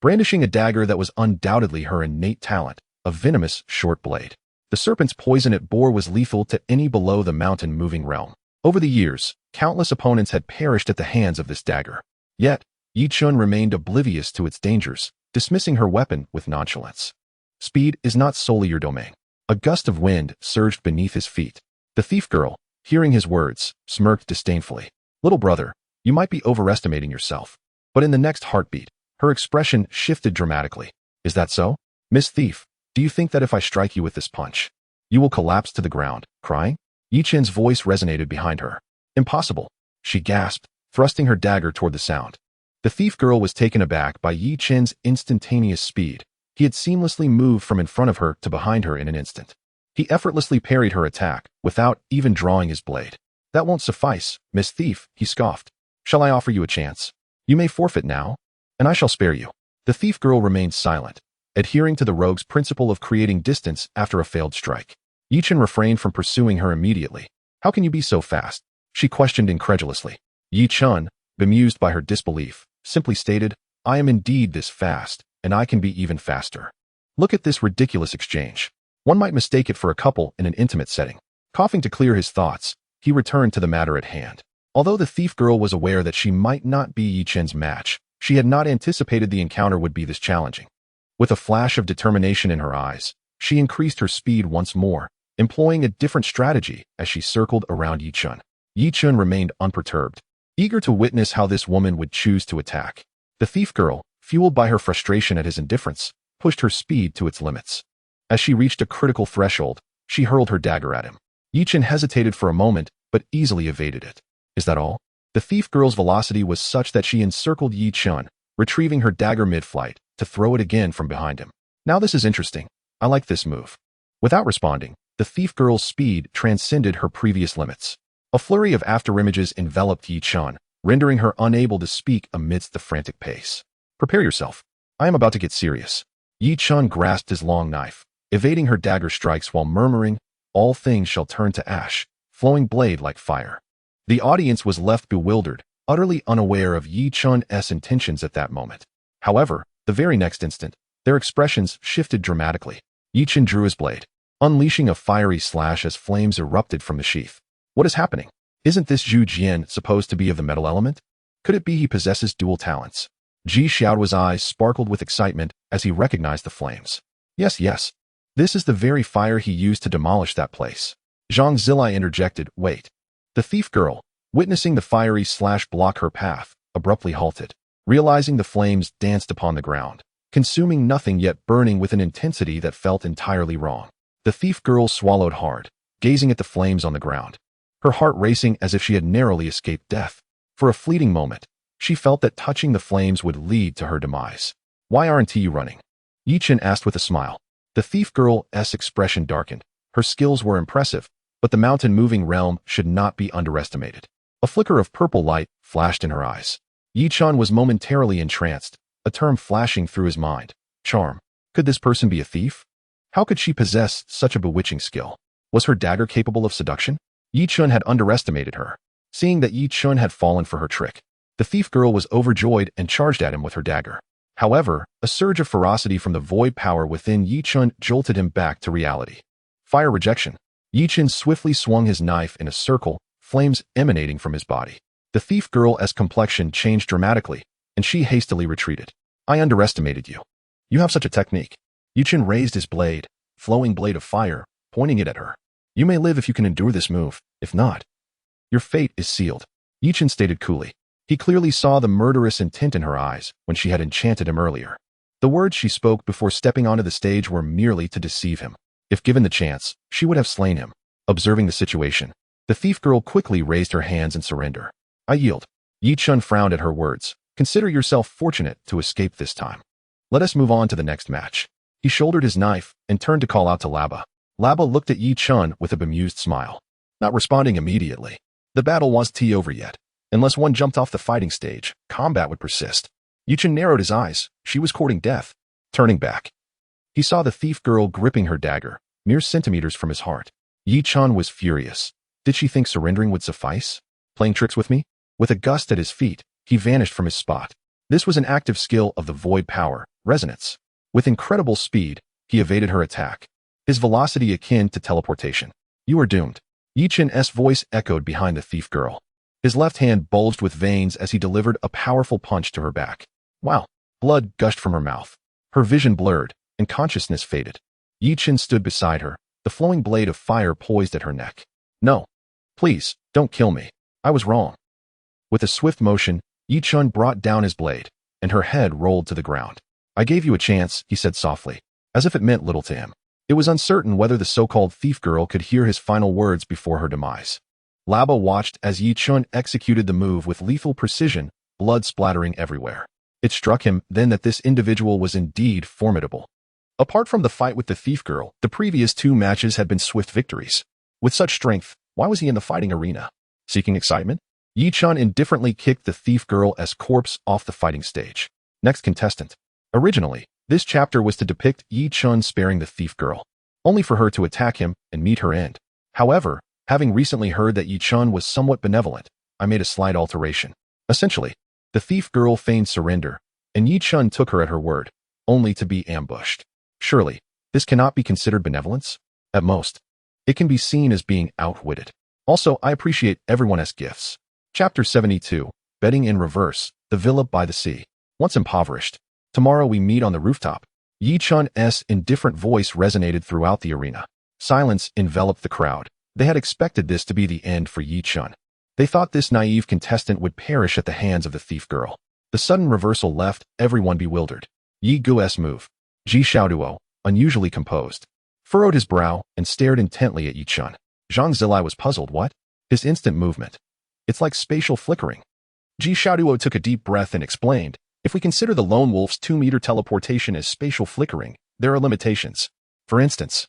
Speaker 1: brandishing a dagger that was undoubtedly her innate talent, a venomous short blade. The serpent's poison it bore was lethal to any below the mountain moving realm. Over the years, countless opponents had perished at the hands of this dagger. Yet, Chen remained oblivious to its dangers, dismissing her weapon with nonchalance. Speed is not solely your domain. A gust of wind surged beneath his feet. The thief girl, hearing his words, smirked disdainfully. Little brother, you might be overestimating yourself. But in the next heartbeat, her expression shifted dramatically. Is that so? Miss Thief, do you think that if I strike you with this punch, you will collapse to the ground, crying? Chen's voice resonated behind her. Impossible, she gasped, thrusting her dagger toward the sound. The thief girl was taken aback by Chen's instantaneous speed. He had seamlessly moved from in front of her to behind her in an instant. He effortlessly parried her attack, without even drawing his blade. That won't suffice, Miss Thief, he scoffed. Shall I offer you a chance? You may forfeit now, and I shall spare you. The thief girl remained silent, adhering to the rogue's principle of creating distance after a failed strike. Chen refrained from pursuing her immediately. How can you be so fast? She questioned incredulously. Chen, bemused by her disbelief, simply stated, I am indeed this fast, and I can be even faster. Look at this ridiculous exchange. One might mistake it for a couple in an intimate setting. Coughing to clear his thoughts, he returned to the matter at hand. Although the thief girl was aware that she might not be Chen's match, she had not anticipated the encounter would be this challenging. With a flash of determination in her eyes, she increased her speed once more, employing a different strategy as she circled around Chen. Chen remained unperturbed, eager to witness how this woman would choose to attack. The thief girl, fueled by her frustration at his indifference, pushed her speed to its limits. As she reached a critical threshold, she hurled her dagger at him. Chen hesitated for a moment, but easily evaded it. Is that all? The thief girl's velocity was such that she encircled Chen, retrieving her dagger mid-flight, to throw it again from behind him. Now this is interesting. I like this move. Without responding, the thief girl's speed transcended her previous limits. A flurry of afterimages enveloped Chen, rendering her unable to speak amidst the frantic pace. Prepare yourself. I am about to get serious. Chen grasped his long knife, evading her dagger strikes while murmuring, all things shall turn to ash, flowing blade like fire. The audience was left bewildered, utterly unaware of Chen's intentions at that moment. However, the very next instant, their expressions shifted dramatically. Chen drew his blade, unleashing a fiery slash as flames erupted from the sheath. What is happening? Isn't this Zhu Jian supposed to be of the metal element? Could it be he possesses dual talents? Ji Xiaoduo's eyes sparkled with excitement as he recognized the flames. Yes. This is the very fire he used to demolish that place. Zhang Zilai interjected, wait. The thief girl, witnessing the fiery slash block her path, abruptly halted, realizing the flames danced upon the ground, consuming nothing yet burning with an intensity that felt entirely wrong. The thief girl swallowed hard, gazing at the flames on the ground, her heart racing as if she had narrowly escaped death. For a fleeting moment, she felt that touching the flames would lead to her demise. Why aren't you running? Chen asked with a smile. The thief girl's expression darkened. Her skills were impressive, but the mountain-moving realm should not be underestimated. A flicker of purple light flashed in her eyes. Chen was momentarily entranced, a term flashing through his mind. Charm. Could this person be a thief? How could she possess such a bewitching skill? Was her dagger capable of seduction? Chen had underestimated her. Seeing that Chen had fallen for her trick, The thief girl was overjoyed and charged at him with her dagger. However, a surge of ferocity from the void power within Yi Chen jolted him back to reality. Fire rejection. Yi Chen swiftly swung his knife in a circle, flames emanating from his body. The thief girl's complexion changed dramatically, and she hastily retreated. I underestimated you. You have such a technique. Yi Chen raised his blade, flowing blade of fire, pointing it at her. You may live if you can endure this move. If not, your fate is sealed. Yi Chen stated coolly. He clearly saw the murderous intent in her eyes when she had enchanted him earlier. The words she spoke before stepping onto the stage were merely to deceive him. If given the chance, she would have slain him. Observing the situation, the thief girl quickly raised her hands in surrender. I yield. Yi Chen frowned at her words. Consider yourself fortunate to escape this time. Let us move on to the next match. He shouldered his knife and turned to call out to Laba. Laba looked at Yi Chen with a bemused smile, not responding immediately. The battle wasn't over yet. Unless one jumped off the fighting stage, combat would persist. Yi Chen narrowed his eyes. She was courting death. Turning back, he saw the thief girl gripping her dagger, mere centimeters from his heart. Yi Chen was furious. Did she think surrendering would suffice? Playing tricks with me? With a gust at his feet, he vanished from his spot. This was an active skill of the void power, resonance. With incredible speed, he evaded her attack. His velocity akin to teleportation. You are doomed. Yi Chen's voice echoed behind the thief girl. His left hand bulged with veins as he delivered a powerful punch to her back. Wow! Blood gushed from her mouth. Her vision blurred, and consciousness faded. Yi Chen stood beside her, the flowing blade of fire poised at her neck. No. Please, don't kill me. I was wrong. With a swift motion, Yi Chen brought down his blade, and her head rolled to the ground. I gave you a chance, he said softly, as if it meant little to him. It was uncertain whether the so-called thief girl could hear his final words before her demise. Laba watched as Yi Chen executed the move with lethal precision, blood splattering everywhere. It struck him then that this individual was indeed formidable. Apart from the fight with the thief girl, the previous two matches had been swift victories. With such strength, why was he in the fighting arena? Seeking excitement? Yi Chen indifferently kicked the thief girl's corpse off the fighting stage. Next contestant. Originally, this chapter was to depict Yi Chen sparing the thief girl, only for her to attack him and meet her end. However, having recently heard that Yi Chen was somewhat benevolent, I made a slight alteration. Essentially, the thief girl feigned surrender, and Yi Chen took her at her word, only to be ambushed. Surely, this cannot be considered benevolence? At most, it can be seen as being outwitted. Also, I appreciate everyone's gifts. Chapter 72, Betting in Reverse, The Villa by the Sea. Once impoverished, tomorrow we meet on the rooftop. Yi Chen's indifferent voice resonated throughout the arena. Silence enveloped the crowd. They had expected this to be the end for Yi Chen. They thought this naive contestant would perish at the hands of the thief girl. The sudden reversal left everyone bewildered. Yi Guo's move. Ji Xiaoduo, unusually composed, furrowed his brow and stared intently at Yi Chen. Zhang Zilai was puzzled. What? His instant movement. It's like spatial flickering. Ji Xiaoduo took a deep breath and explained, if we consider the lone wolf's 2-meter teleportation as spatial flickering, there are limitations. For instance,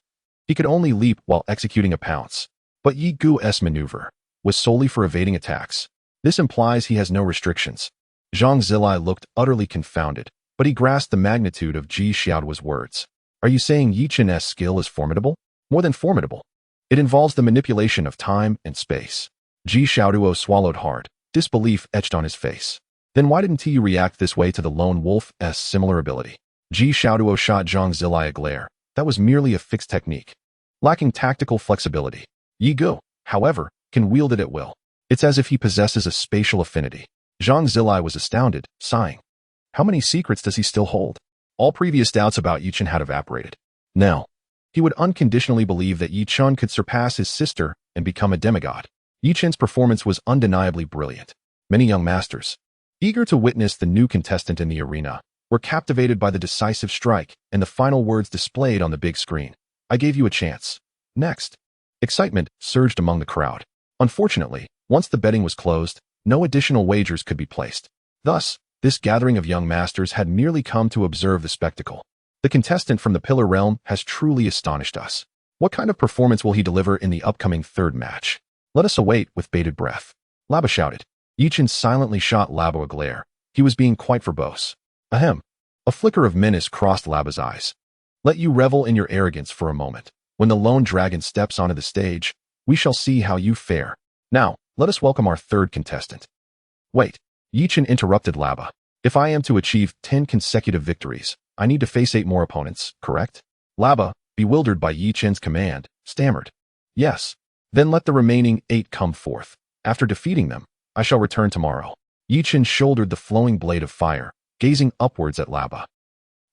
Speaker 1: he could only leap while executing a pounce. But Yi Guo's maneuver was solely for evading attacks. This implies he has no restrictions. Zhang Zilai looked utterly confounded, but he grasped the magnitude of Ji Xiaoduo's words. Are you saying Yi Chen's skill is formidable? More than formidable. It involves the manipulation of time and space. Ji Xiaoduo swallowed hard, disbelief etched on his face. Then why didn't he react this way to the lone wolf's similar ability? Ji Xiaoduo shot Zhang Zilai a glare. That was merely a fixed technique, lacking tactical flexibility. Yi Guo, however, can wield it at will. It's as if he possesses a spatial affinity. Zhang Zilai was astounded, sighing. How many secrets does he still hold? All previous doubts about Yi Chen had evaporated. Now, he would unconditionally believe that Yi Chen could surpass his sister and become a demigod. Yi Chen's performance was undeniably brilliant. Many young masters, eager to witness the new contestant in the arena, were captivated by the decisive strike and the final words displayed on the big screen. I gave you a chance. Next. Excitement surged among the crowd. Unfortunately, once the betting was closed, no additional wagers could be placed. Thus, this gathering of young masters had merely come to observe the spectacle. The contestant from the Pillar Realm has truly astonished us. What kind of performance will he deliver in the upcoming third match? Let us await with bated breath. Laba shouted. Yi Chen silently shot Laba a glare. He was being quite verbose. Ahem. A flicker of menace crossed Laba's eyes. Let you revel in your arrogance for a moment. When the lone dragon steps onto the stage, we shall see how you fare. Now, let us welcome our third contestant. Wait. Chen interrupted Laba. If I am to achieve 10 consecutive victories, I need to face 8 more opponents, correct? Laba, bewildered by Chen's command, stammered. Yes. Then let the remaining 8 come forth. After defeating them, I shall return tomorrow. Chen shouldered the flowing blade of fire, gazing upwards at Laba.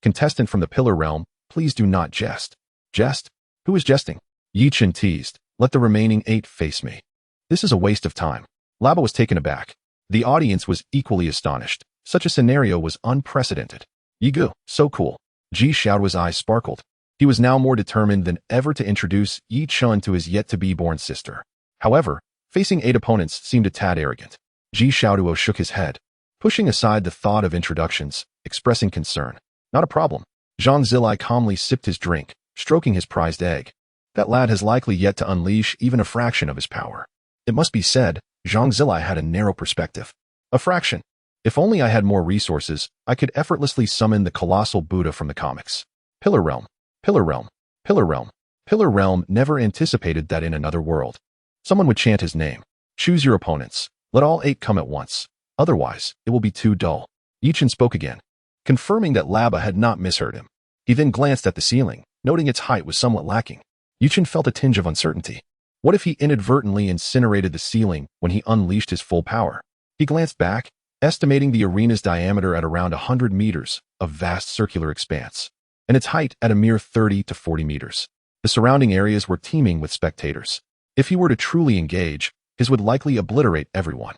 Speaker 1: Contestant from the Pillar Realm, please do not jest. Jest? Who is jesting? Chen teased. Let the remaining 8 face me. This is a waste of time. Laba was taken aback. The audience was equally astonished. Such a scenario was unprecedented. Yigu, so cool. Ji Xiao's eyes sparkled. He was now more determined than ever to introduce Yi Chen to his yet-to-be-born sister. However, facing 8 opponents seemed a tad arrogant. Ji Xiaoduo shook his head, pushing aside the thought of introductions, expressing concern. Not a problem. Zhang Zilai calmly sipped his drink, stroking his prized egg. That lad has likely yet to unleash even a fraction of his power. It must be said, Zhang Zilai had a narrow perspective. A fraction. If only I had more resources, I could effortlessly summon the colossal Buddha from the comics. Pillar Realm. Pillar Realm. Pillar Realm. Pillar Realm never anticipated that in another world, someone would chant his name. Choose your opponents. Let all 8 come at once. Otherwise, it will be too dull. Chen spoke again, confirming that Laba had not misheard him. He then glanced at the ceiling, noting its height was somewhat lacking. Chen felt a tinge of uncertainty. What if he inadvertently incinerated the ceiling when he unleashed his full power? He glanced back, estimating the arena's diameter at around 100 meters, a vast circular expanse, and its height at a mere 30 to 40 meters. The surrounding areas were teeming with spectators. If he were to truly engage, his would likely obliterate everyone.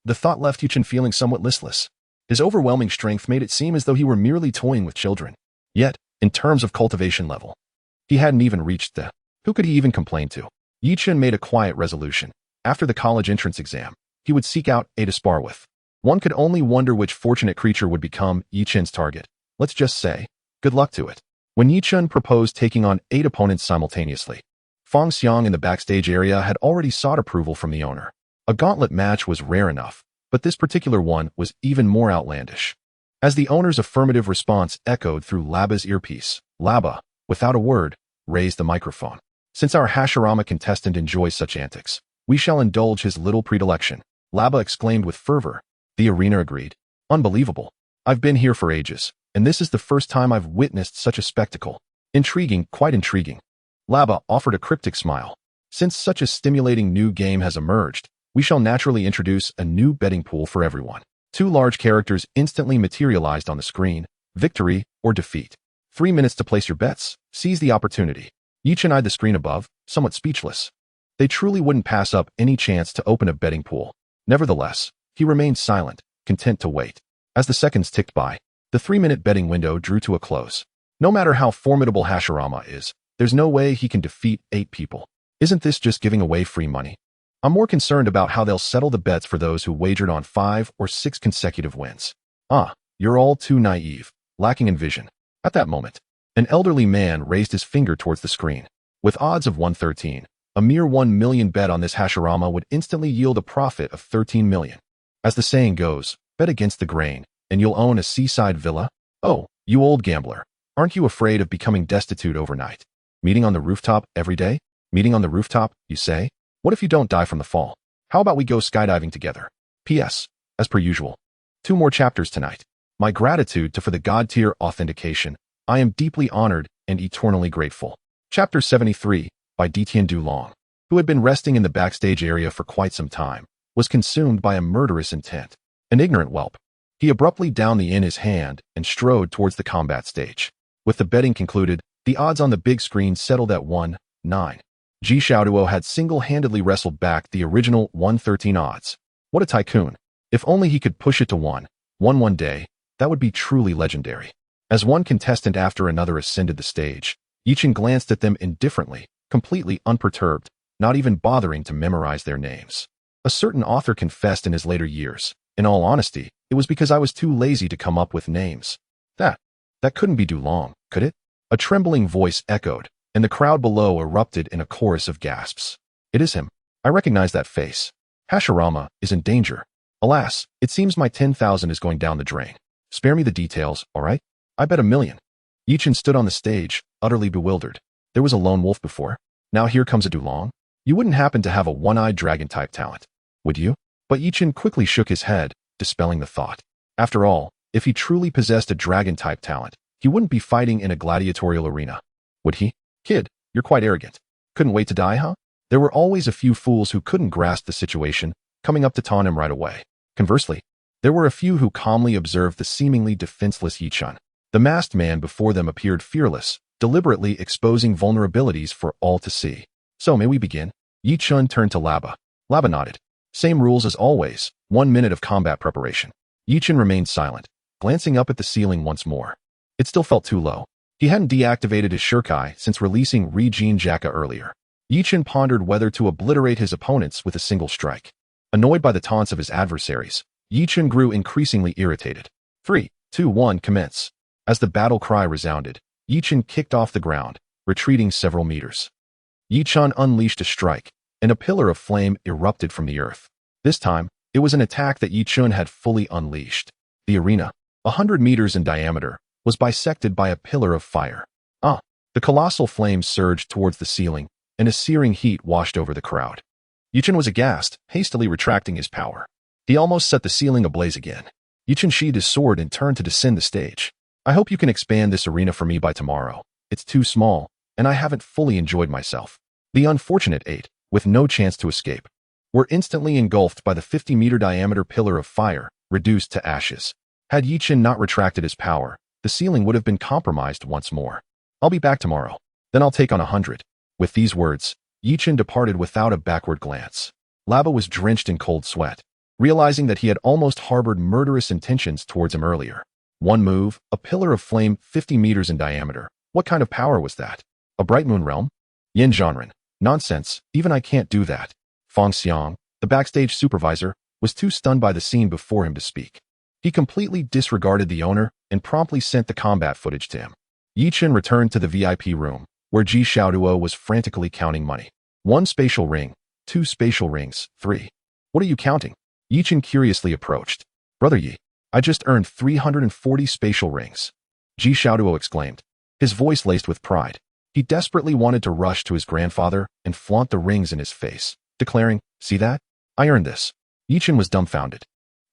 Speaker 1: The thought left Chen feeling somewhat listless. His overwhelming strength made it seem as though he were merely toying with children. Yet, in terms of cultivation level, he hadn't even reached the... Who could he even complain to? Chen made a quiet resolution. After the college entrance exam, he would seek out a to spar with. One could only wonder which fortunate creature would become Chen's target. Let's just say, good luck to it. When Chen proposed taking on 8 opponents simultaneously, Fang Xiang in the backstage area had already sought approval from the owner. A gauntlet match was rare enough, but this particular one was even more outlandish. As the owner's affirmative response echoed through Laba's earpiece, Laba, without a word, raised the microphone. Since our Hashirama contestant enjoys such antics, we shall indulge his little predilection. Laba exclaimed with fervor. The arena agreed. Unbelievable. I've been here for ages, and this is the first time I've witnessed such a spectacle. Intriguing, quite intriguing. Laba offered a cryptic smile. Since such a stimulating new game has emerged, we shall naturally introduce a new betting pool for everyone. 2 large characters instantly materialized on the screen, victory or defeat. 3 minutes to place your bets. Seize the opportunity. Chen eyed the screen above, somewhat speechless. They truly wouldn't pass up any chance to open a betting pool. Nevertheless, he remained silent, content to wait. As the seconds ticked by, the 3-minute betting window drew to a close. No matter how formidable Hashirama is, there's no way he can defeat 8 people. Isn't this just giving away free money? I'm more concerned about how they'll settle the bets for those who wagered on 5 or 6 consecutive wins. You're all too naive, lacking in vision. At that moment, an elderly man raised his finger towards the screen. With odds of 113, a mere 1 million bet on this Hashirama would instantly yield a profit of 13 million. As the saying goes, bet against the grain, and you'll own a seaside villa? Oh, you old gambler, aren't you afraid of becoming destitute overnight? Meeting on the rooftop every day? Meeting on the rooftop, you say? What if you don't die from the fall? How about we go skydiving together? P.S. As per usual, 2 more chapters tonight. My gratitude for the God-tier authentication. I am deeply honored and eternally grateful. Chapter 73, by Detian Dulong, who had been resting in the backstage area for quite some time, was consumed by a murderous intent. An ignorant whelp. He abruptly downed the in his hand and strode towards the combat stage. With the betting concluded, the odds on the big screen settled at 1-9. Ji Xiaoduo had single-handedly wrestled back the original 113 odds. What a tycoon. If only he could push it to 1-1 one day, that would be truly legendary. As one contestant after another ascended the stage, Chen glanced at them indifferently, completely unperturbed, not even bothering to memorize their names. A certain author confessed in his later years, in all honesty, it was because I was too lazy to come up with names. That couldn't be Dulong, could it? A trembling voice echoed, and the crowd below erupted in a chorus of gasps. It is him. I recognize that face. Hashirama is in danger. Alas, it seems my 10,000 is going down the drain. Spare me the details, all right? I bet 1 million. Chen stood on the stage, utterly bewildered. There was a lone wolf before. Now here comes a Dulong. You wouldn't happen to have a one-eyed dragon-type talent, would you? But Chen quickly shook his head, dispelling the thought. After all, if he truly possessed a dragon-type talent, he wouldn't be fighting in a gladiatorial arena. Would he? Kid, you're quite arrogant. Couldn't wait to die, huh? There were always a few fools who couldn't grasp the situation, coming up to taunt him right away. Conversely, there were a few who calmly observed the seemingly defenseless Chen. The masked man before them appeared fearless, deliberately exposing vulnerabilities for all to see. So may we begin? Chen turned to Laba. Laba nodded. Same rules as always, 1 minute of combat preparation. Chen remained silent, glancing up at the ceiling once more. It still felt too low. He hadn't deactivated his Shurkai since releasing Regine Jaka earlier. Chen pondered whether to obliterate his opponents with a single strike. Annoyed by the taunts of his adversaries, Chen grew increasingly irritated. 3, 2, 1, commence. As the battle cry resounded, Chen kicked off the ground, retreating several meters. Chen unleashed a strike, and a pillar of flame erupted from the earth. This time, it was an attack that Chen had fully unleashed. The arena, 100 meters in diameter, was bisected by a pillar of fire. The colossal flames surged towards the ceiling, and a searing heat washed over the crowd. Chen was aghast, hastily retracting his power. He almost set the ceiling ablaze again. Chen sheathed his sword and turned to descend the stage. I hope you can expand this arena for me by tomorrow. It's too small, and I haven't fully enjoyed myself. The unfortunate 8, with no chance to escape, were instantly engulfed by the 50-meter diameter pillar of fire, reduced to ashes. Had Chen not retracted his power, the ceiling would have been compromised once more. I'll be back tomorrow. Then I'll take on 100. With these words, Chen departed without a backward glance. Laba was drenched in cold sweat, realizing that he had almost harbored murderous intentions towards him earlier. One move, a pillar of flame 50 meters in diameter. What kind of power was that? A bright moon realm? Yin Zhanren. Nonsense, even I can't do that. Feng Xiang, the backstage supervisor, was too stunned by the scene before him to speak. He completely disregarded the owner and promptly sent the combat footage to him. Chen returned to the VIP room, where Ji Xiaoduo was frantically counting money. 1 spatial ring, 2 spatial rings, 3. What are you counting? Chen curiously approached. Brother Yi, I just earned 340 spatial rings. Ji Xiaoduo exclaimed, his voice laced with pride. He desperately wanted to rush to his grandfather and flaunt the rings in his face, declaring, see that? I earned this. Chen was dumbfounded.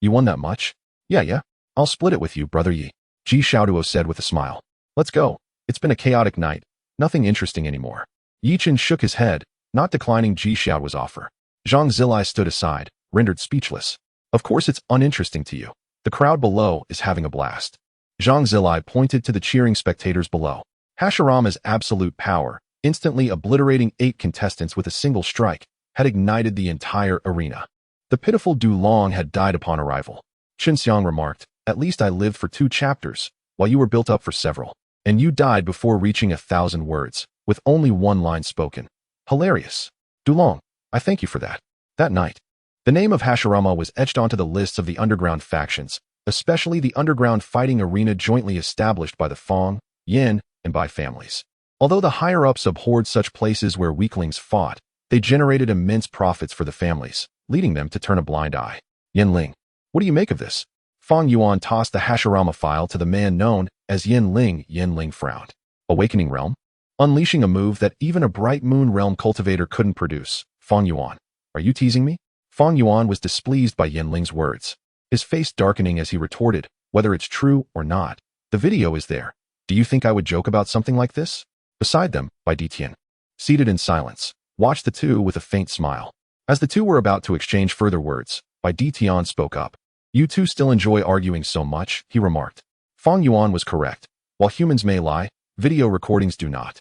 Speaker 1: You won that much? Yeah. I'll split it with you, Brother Yi. Ji Xiaoduo said with a smile. Let's go. It's been a chaotic night. Nothing interesting anymore. Chen shook his head, not declining Ji Xiaoduo's offer. Zhang Zilai stood aside, rendered speechless. Of course it's uninteresting to you. The crowd below is having a blast. Zhang Zilai pointed to the cheering spectators below. Hashirama's absolute power, instantly obliterating 8 contestants with a single strike, had ignited the entire arena. The pitiful Du Long had died upon arrival. Chen Xiang remarked, at least I lived for 2 chapters, while you were built up for several. And you died before reaching 1,000 words, with only 1 line spoken. Hilarious. Du Long, I thank you for that. That night, the name of Hashirama was etched onto the lists of the underground factions, especially the underground fighting arena jointly established by the Fong, Yin, and Bai families. Although the higher-ups abhorred such places where weaklings fought, they generated immense profits for the families, leading them to turn a blind eye. Yin Ling, what do you make of this? Fong Yuan tossed the Hashirama file to the man known as Yin Ling. Yin Ling frowned. Awakening Realm? Unleashing a move that even a Bright Moon Realm cultivator couldn't produce. Fong Yuan, are you teasing me? Fong Yuan was displeased by Yin Ling's words, his face darkening as he retorted, whether it's true or not. The video is there. Do you think I would joke about something like this? Beside them, Bai Ditian, seated in silence, watched the two with a faint smile. As the two were about to exchange further words, Bai Ditian spoke up. You two still enjoy arguing so much, he remarked. Fong Yuan was correct. While humans may lie, video recordings do not.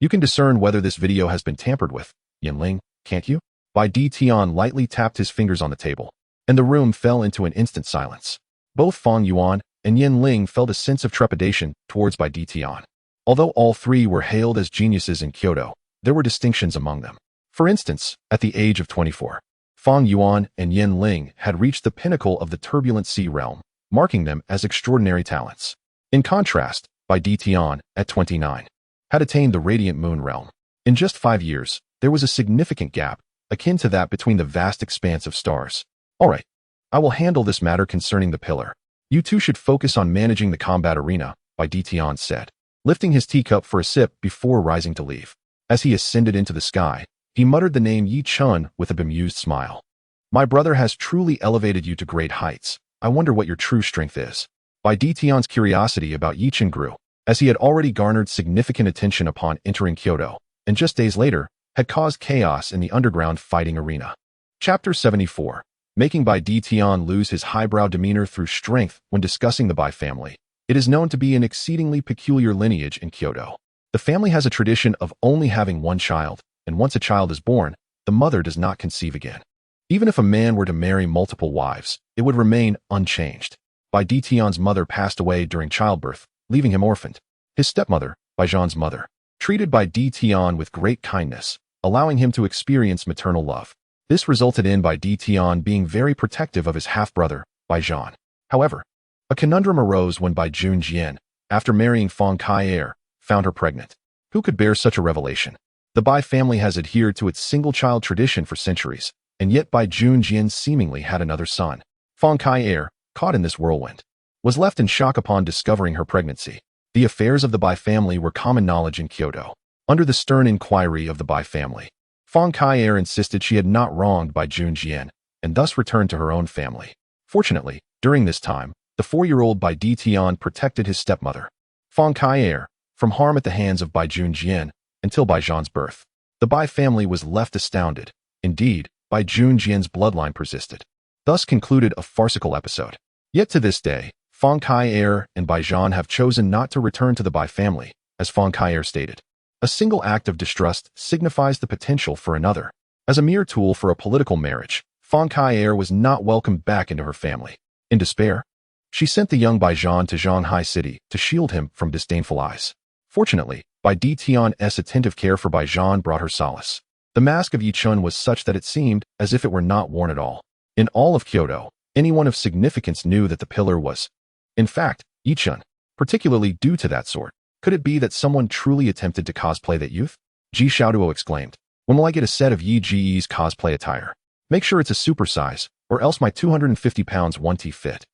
Speaker 1: You can discern whether this video has been tampered with, Yin Ling, can't you? Bai Ditian lightly tapped his fingers on the table, and the room fell into an instant silence. Both Fong Yuan and Yin Ling felt a sense of trepidation towards Bai Ditian. Although all 3 were hailed as geniuses in Kyoto, there were distinctions among them. For instance, at the age of 24, Fong Yuan and Yin Ling had reached the pinnacle of the turbulent sea realm, marking them as extraordinary talents. In contrast, Bai Ditian, at 29, had attained the radiant moon realm. In just 5 years, there was a significant gap, akin to that between the vast expanse of stars. All right, I will handle this matter concerning the pillar. You two should focus on managing the combat arena, Bai Ditian said, lifting his teacup for a sip before rising to leave. As he ascended into the sky, he muttered the name Yi Chun with a bemused smile. My brother has truly elevated you to great heights. I wonder what your true strength is. Bai Tian's curiosity about Yi Chen grew, as he had already garnered significant attention upon entering Kyoto, and just days later, had caused chaos in the underground fighting arena. Chapter 74. Making Bai Tian lose his highbrow demeanor through strength when discussing the Bai family. It is known to be an exceedingly peculiar lineage in Kyoto. The family has a tradition of only having one child, and once a child is born, the mother does not conceive again. Even if a man were to marry multiple wives, it would remain unchanged. Bai Tian's mother passed away during childbirth, leaving him orphaned. His stepmother, Bai Zhan's mother, treated Bai Tian with great kindness, allowing him to experience maternal love. This resulted in Bai Tian being very protective of his half-brother, Bai Zhan. However, a conundrum arose when Bai Jian, after marrying Fang Kai, found her pregnant. Who could bear such a revelation? The Bai family has adhered to its single-child tradition for centuries, and yet Bai Jian seemingly had another son. Fang Kai, caught in this whirlwind, was left in shock upon discovering her pregnancy. The affairs of the Bai family were common knowledge in Kyoto. Under the stern inquiry of the Bai family, Fang Kai insisted she had not wronged Bai Jian, and thus returned to her own family. Fortunately, during this time, the 4-year-old Bai Tian protected his stepmother, Fang Kai, from harm at the hands of Bai Jian until Bai Zhan's birth. The Bai family was left astounded. Indeed, Bai Jian's bloodline persisted. Thus concluded a farcical episode. Yet to this day, Fang Kai and Bai Zhan have chosen not to return to the Bai family, as Fang Kai stated. A single act of distrust signifies the potential for another. As a mere tool for a political marriage, Fang Kai was not welcomed back into her family. In despair, she sent the young Bai Zhan to Shanghai City to shield him from disdainful eyes. Fortunately, Bai Tian's attentive care for Bai Zhan brought her solace. The mask of Yi Chen was such that it seemed as if it were not worn at all. In all of Kyoto, anyone of significance knew that the pillar was, in fact, Yi Chen, particularly due to that sort. Could it be that someone truly attempted to cosplay that youth? Ji Xiaoduo exclaimed. When will I get a set of Yi Ji's cosplay attire? Make sure it's a supersize, or else my 250 pounds won't fit.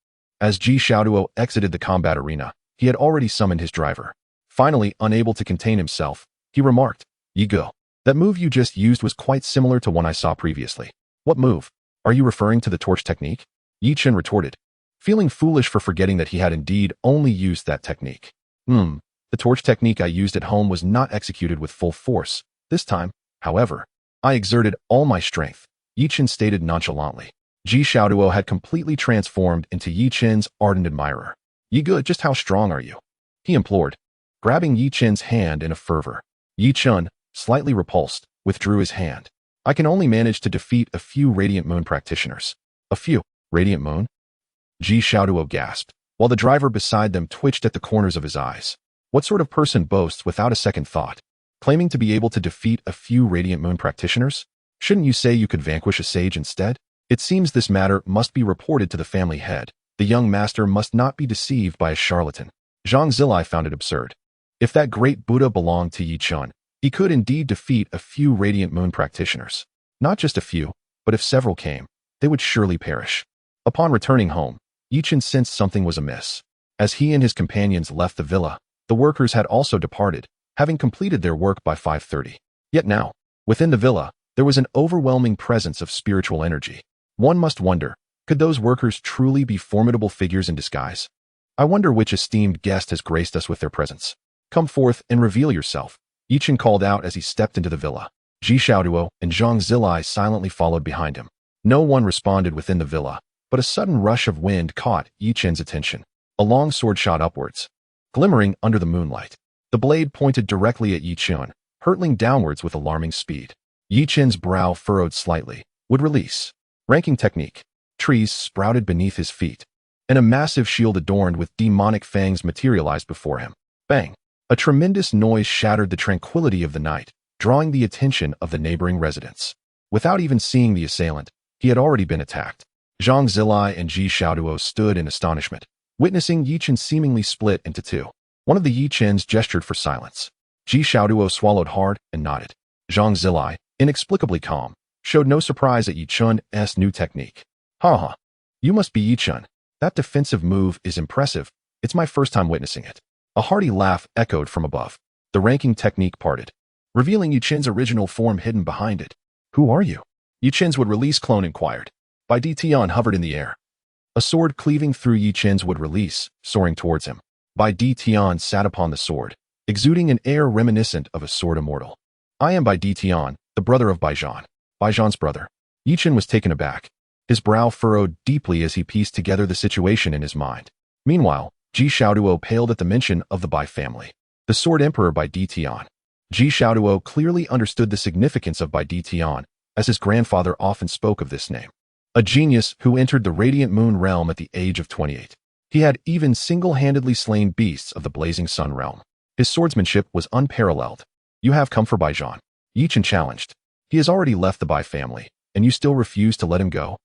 Speaker 1: As Ji Xiaoduo exited the combat arena, he had already summoned his driver. Finally, unable to contain himself, he remarked, Yi Go, that move you just used was quite similar to one I saw previously. What move? Are you referring to the torch technique? Yi Chen retorted, feeling foolish for forgetting that he had indeed only used that technique. The torch technique I used at home was not executed with full force. This time, however, I exerted all my strength, Yi Chen stated nonchalantly. Ji Xiaoduo had completely transformed into Yi Chen's ardent admirer. Yi Ge, just how strong are you? He implored, grabbing Yi Chen's hand in a fervor. Yi Chen, slightly repulsed, withdrew his hand. I can only manage to defeat a few Radiant Moon practitioners. A few? Radiant Moon? Ji Xiaoduo gasped, while the driver beside them twitched at the corners of his eyes. What sort of person boasts without a second thought, claiming to be able to defeat a few Radiant Moon practitioners? Shouldn't you say you could vanquish a sage instead? It seems this matter must be reported to the family head. The young master must not be deceived by a charlatan. Zhang Zilai found it absurd. If that great Buddha belonged to Yi Chen, he could indeed defeat a few Radiant Moon practitioners. Not just a few, but if several came, they would surely perish. Upon returning home, Yi Chen sensed something was amiss. As he and his companions left the villa, the workers had also departed, having completed their work by 5:30. Yet now, within the villa, there was an overwhelming presence of spiritual energy. One must wonder, could those workers truly be formidable figures in disguise? I wonder which esteemed guest has graced us with their presence. Come forth and reveal yourself, Yi Chen called out as he stepped into the villa. Ji Xiaoduo and Zhang Zilai silently followed behind him. No one responded within the villa, but a sudden rush of wind caught Yi Chen's attention. A long sword shot upwards, glimmering under the moonlight. The blade pointed directly at Yi Chen, hurtling downwards with alarming speed. Yi Chen's brow furrowed slightly. Would release. Ranking technique. Trees sprouted beneath his feet, and a massive shield adorned with demonic fangs materialized before him. Bang! A tremendous noise shattered the tranquility of the night, drawing the attention of the neighboring residents. Without even seeing the assailant, he had already been attacked. Zhang Zilai and Ji Xiaoduo stood in astonishment, witnessing Yi Chen seemingly split into two. One of the Yi Chens gestured for silence. Ji Xiaoduo swallowed hard and nodded. Zhang Zilai, inexplicably calm, showed no surprise at Yi Chen's new technique. Ha! You must be Yi Chen. That defensive move is impressive. It's my first time witnessing it. A hearty laugh echoed from above. The ranking technique parted, revealing Yi Chen's original form hidden behind it. Who are you? Yi Chen's would release clone inquired. Bai Tian hovered in the air. A sword cleaving through Yi Chen's would release, soaring towards him. Bai Di Tian sat upon the sword, exuding an air reminiscent of a sword immortal. I am Bai Di Tian, the brother of Baijan. Baijan's brother. Yi Chen was taken aback. His brow furrowed deeply as he pieced together the situation in his mind. Meanwhile, Ji Xiaoduo paled at the mention of the Bai family. The Sword Emperor Bai Di Tian. Ji Xiaoduo clearly understood the significance of Bai Di Tian, as his grandfather often spoke of this name. A genius who entered the Radiant Moon realm at the age of 28. He had even single-handedly slain beasts of the Blazing Sun realm. His swordsmanship was unparalleled. You have come for Baijan. Yi Chen challenged. He has already left the Bai family, and you still refuse to let him go?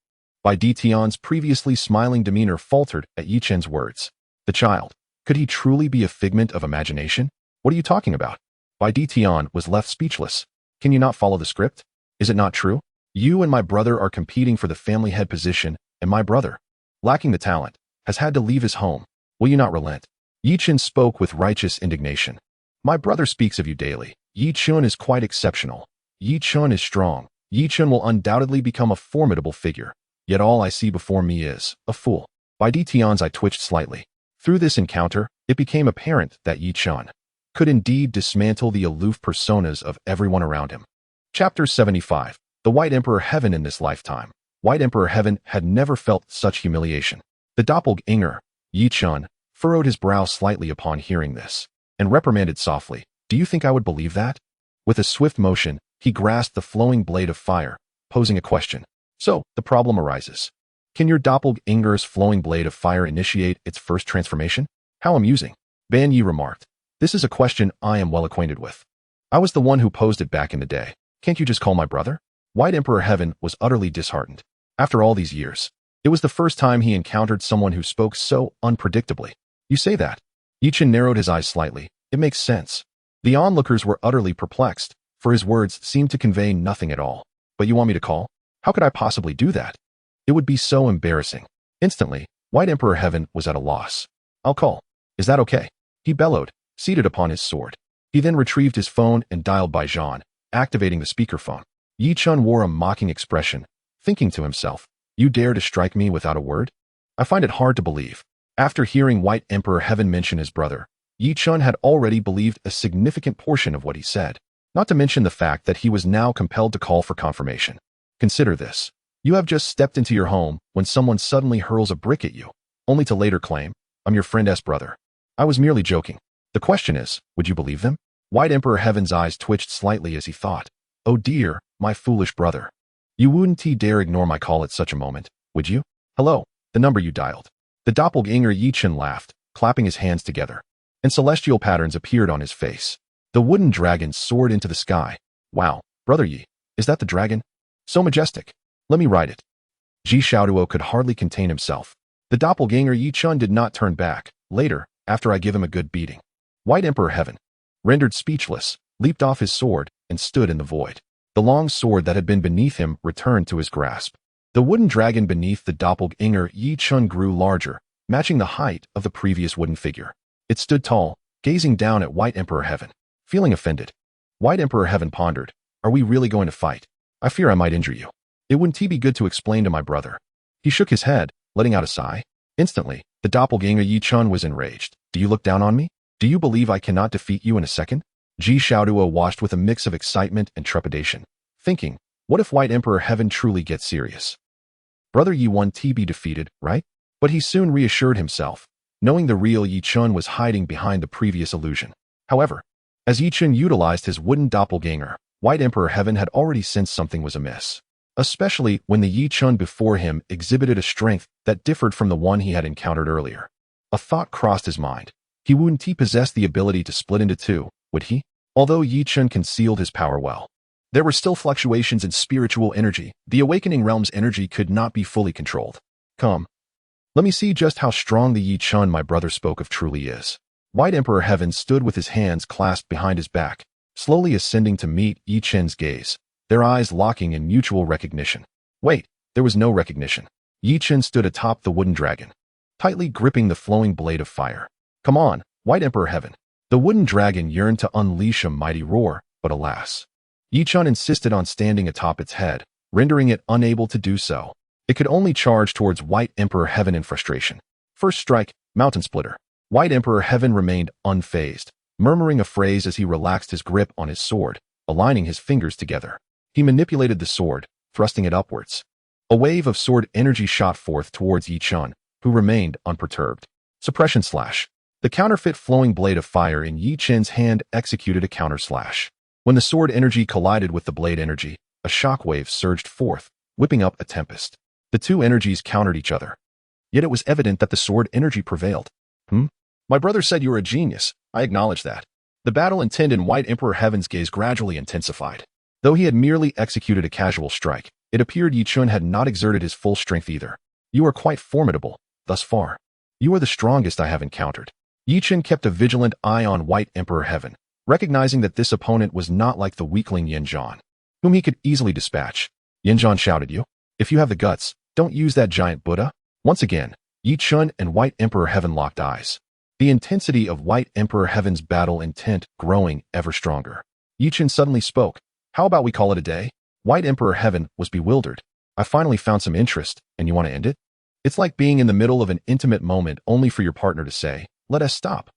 Speaker 1: Bai Di Tian's previously smiling demeanor faltered at Yi Chen's words. The child. Could he truly be a figment of imagination? What are you talking about? Bai Di Tian was left speechless. Can you not follow the script? Is it not true? You and my brother are competing for the family head position, and my brother, lacking the talent, has had to leave his home. Will you not relent? Yi Chen spoke with righteous indignation. My brother speaks of you daily. Yi Chen is quite exceptional. Yi Chen is strong. Yi Chen will undoubtedly become a formidable figure. Yet all I see before me is a fool. Bai Di Tian's eye twitched slightly. Through this encounter, it became apparent that Yi Chen could indeed dismantle the aloof personas of everyone around him. Chapter 75. The White Emperor Heaven in this lifetime. White Emperor Heaven had never felt such humiliation. The doppelganger, Yi Chen, furrowed his brow slightly upon hearing this, and reprimanded softly, Do you think I would believe that? With a swift motion, he grasped the flowing blade of fire, posing a question. So, the problem arises. Can your doppelganger's flowing blade of fire initiate its first transformation? How amusing. Ban Yi remarked. This is a question I am well acquainted with. I was the one who posed it back in the day. Can't you just call my brother? White Emperor Heaven was utterly disheartened. After all these years, it was the first time he encountered someone who spoke so unpredictably. You say that. Yi Chen narrowed his eyes slightly. It makes sense. The onlookers were utterly perplexed, for his words seemed to convey nothing at all. But you want me to call? How could I possibly do that? It would be so embarrassing. Instantly, White Emperor Heaven was at a loss. I'll call. Is that okay? He bellowed, seated upon his sword. He then retrieved his phone and dialed Baijan, activating the speakerphone. Yi Chen wore a mocking expression, thinking to himself, You dare to strike me without a word? I find it hard to believe. After hearing White Emperor Heaven mention his brother, Yi Chen had already believed a significant portion of what he said, not to mention the fact that he was now compelled to call for confirmation. Consider this. You have just stepped into your home when someone suddenly hurls a brick at you, only to later claim, I'm your friend's brother. I was merely joking. The question is, would you believe them? White Emperor Heaven's eyes twitched slightly as he thought, Oh dear, my foolish brother. You wouldn't dare ignore my call at such a moment, would you? Hello, the number you dialed. The doppelganger Yi Chen laughed, clapping his hands together, and celestial patterns appeared on his face. The wooden dragon soared into the sky. Wow, brother Yi, is that the dragon? So majestic. Let me ride it. Ji Xiaoduo could hardly contain himself. The doppelganger Yi Chen did not turn back. Later, after I give him a good beating. White Emperor Heaven, rendered speechless, leaped off his sword and stood in the void. The long sword that had been beneath him returned to his grasp. The wooden dragon beneath the doppelganger Yi Chen grew larger, matching the height of the previous wooden figure. It stood tall, gazing down at White Emperor Heaven. Feeling offended, White Emperor Heaven pondered, Are we really going to fight? I fear I might injure you. It wouldn't be good to explain to my brother. He shook his head, letting out a sigh. Instantly, the doppelganger Yi Chen was enraged. Do you look down on me? Do you believe I cannot defeat you in a second? Ji Xiaoduo watched with a mix of excitement and trepidation, thinking, what if White Emperor Heaven truly gets serious? Brother Yi won't be defeated, right? But he soon reassured himself, knowing the real Yi Chen was hiding behind the previous illusion. However, as Yi Chen utilized his wooden doppelganger, White Emperor Heaven had already sensed something was amiss. Especially when the Yi Chen before him exhibited a strength that differed from the one he had encountered earlier. A thought crossed his mind. He wouldn't possess the ability to split into two, would he? Although Yi Chen concealed his power well, there were still fluctuations in spiritual energy. The awakening realm's energy could not be fully controlled. Come. Let me see just how strong the Yi Chen my brother spoke of truly is. White Emperor Heaven stood with his hands clasped behind his back, slowly ascending to meet Yi Chen's gaze, their eyes locking in mutual recognition. Wait, there was no recognition. Yi Chen stood atop the wooden dragon, tightly gripping the flowing blade of fire. Come on, White Emperor Heaven. The wooden dragon yearned to unleash a mighty roar, but alas. Yi Chen insisted on standing atop its head, rendering it unable to do so. It could only charge towards White Emperor Heaven in frustration. First strike, Mountain Splitter. White Emperor Heaven remained unfazed, murmuring a phrase as he relaxed his grip on his sword, aligning his fingers together. He manipulated the sword, thrusting it upwards. A wave of sword energy shot forth towards Yi Chen, who remained unperturbed. Suppression slash. The counterfeit flowing blade of fire in Yi Chen's hand executed a counter slash. When the sword energy collided with the blade energy, a shockwave surged forth, whipping up a tempest. The two energies countered each other. Yet it was evident that the sword energy prevailed. My brother said you were a genius. I acknowledge that. The battle intent in White Emperor Heaven's gaze gradually intensified. Though he had merely executed a casual strike, it appeared Yi Chen had not exerted his full strength either. You are quite formidable, thus far. You are the strongest I have encountered. Yi Chen kept a vigilant eye on White Emperor Heaven, recognizing that this opponent was not like the weakling Yin Zhan, whom he could easily dispatch. Yin Zhan shouted, if you have the guts, don't use that giant Buddha. Once again, Yi Chen and White Emperor Heaven locked eyes. The intensity of White Emperor Heaven's battle intent growing ever stronger. Yi Chen suddenly spoke. How about we call it a day? White Emperor Heaven was bewildered. I finally found some interest, and you want to end it? It's like being in the middle of an intimate moment only for your partner to say, let us stop.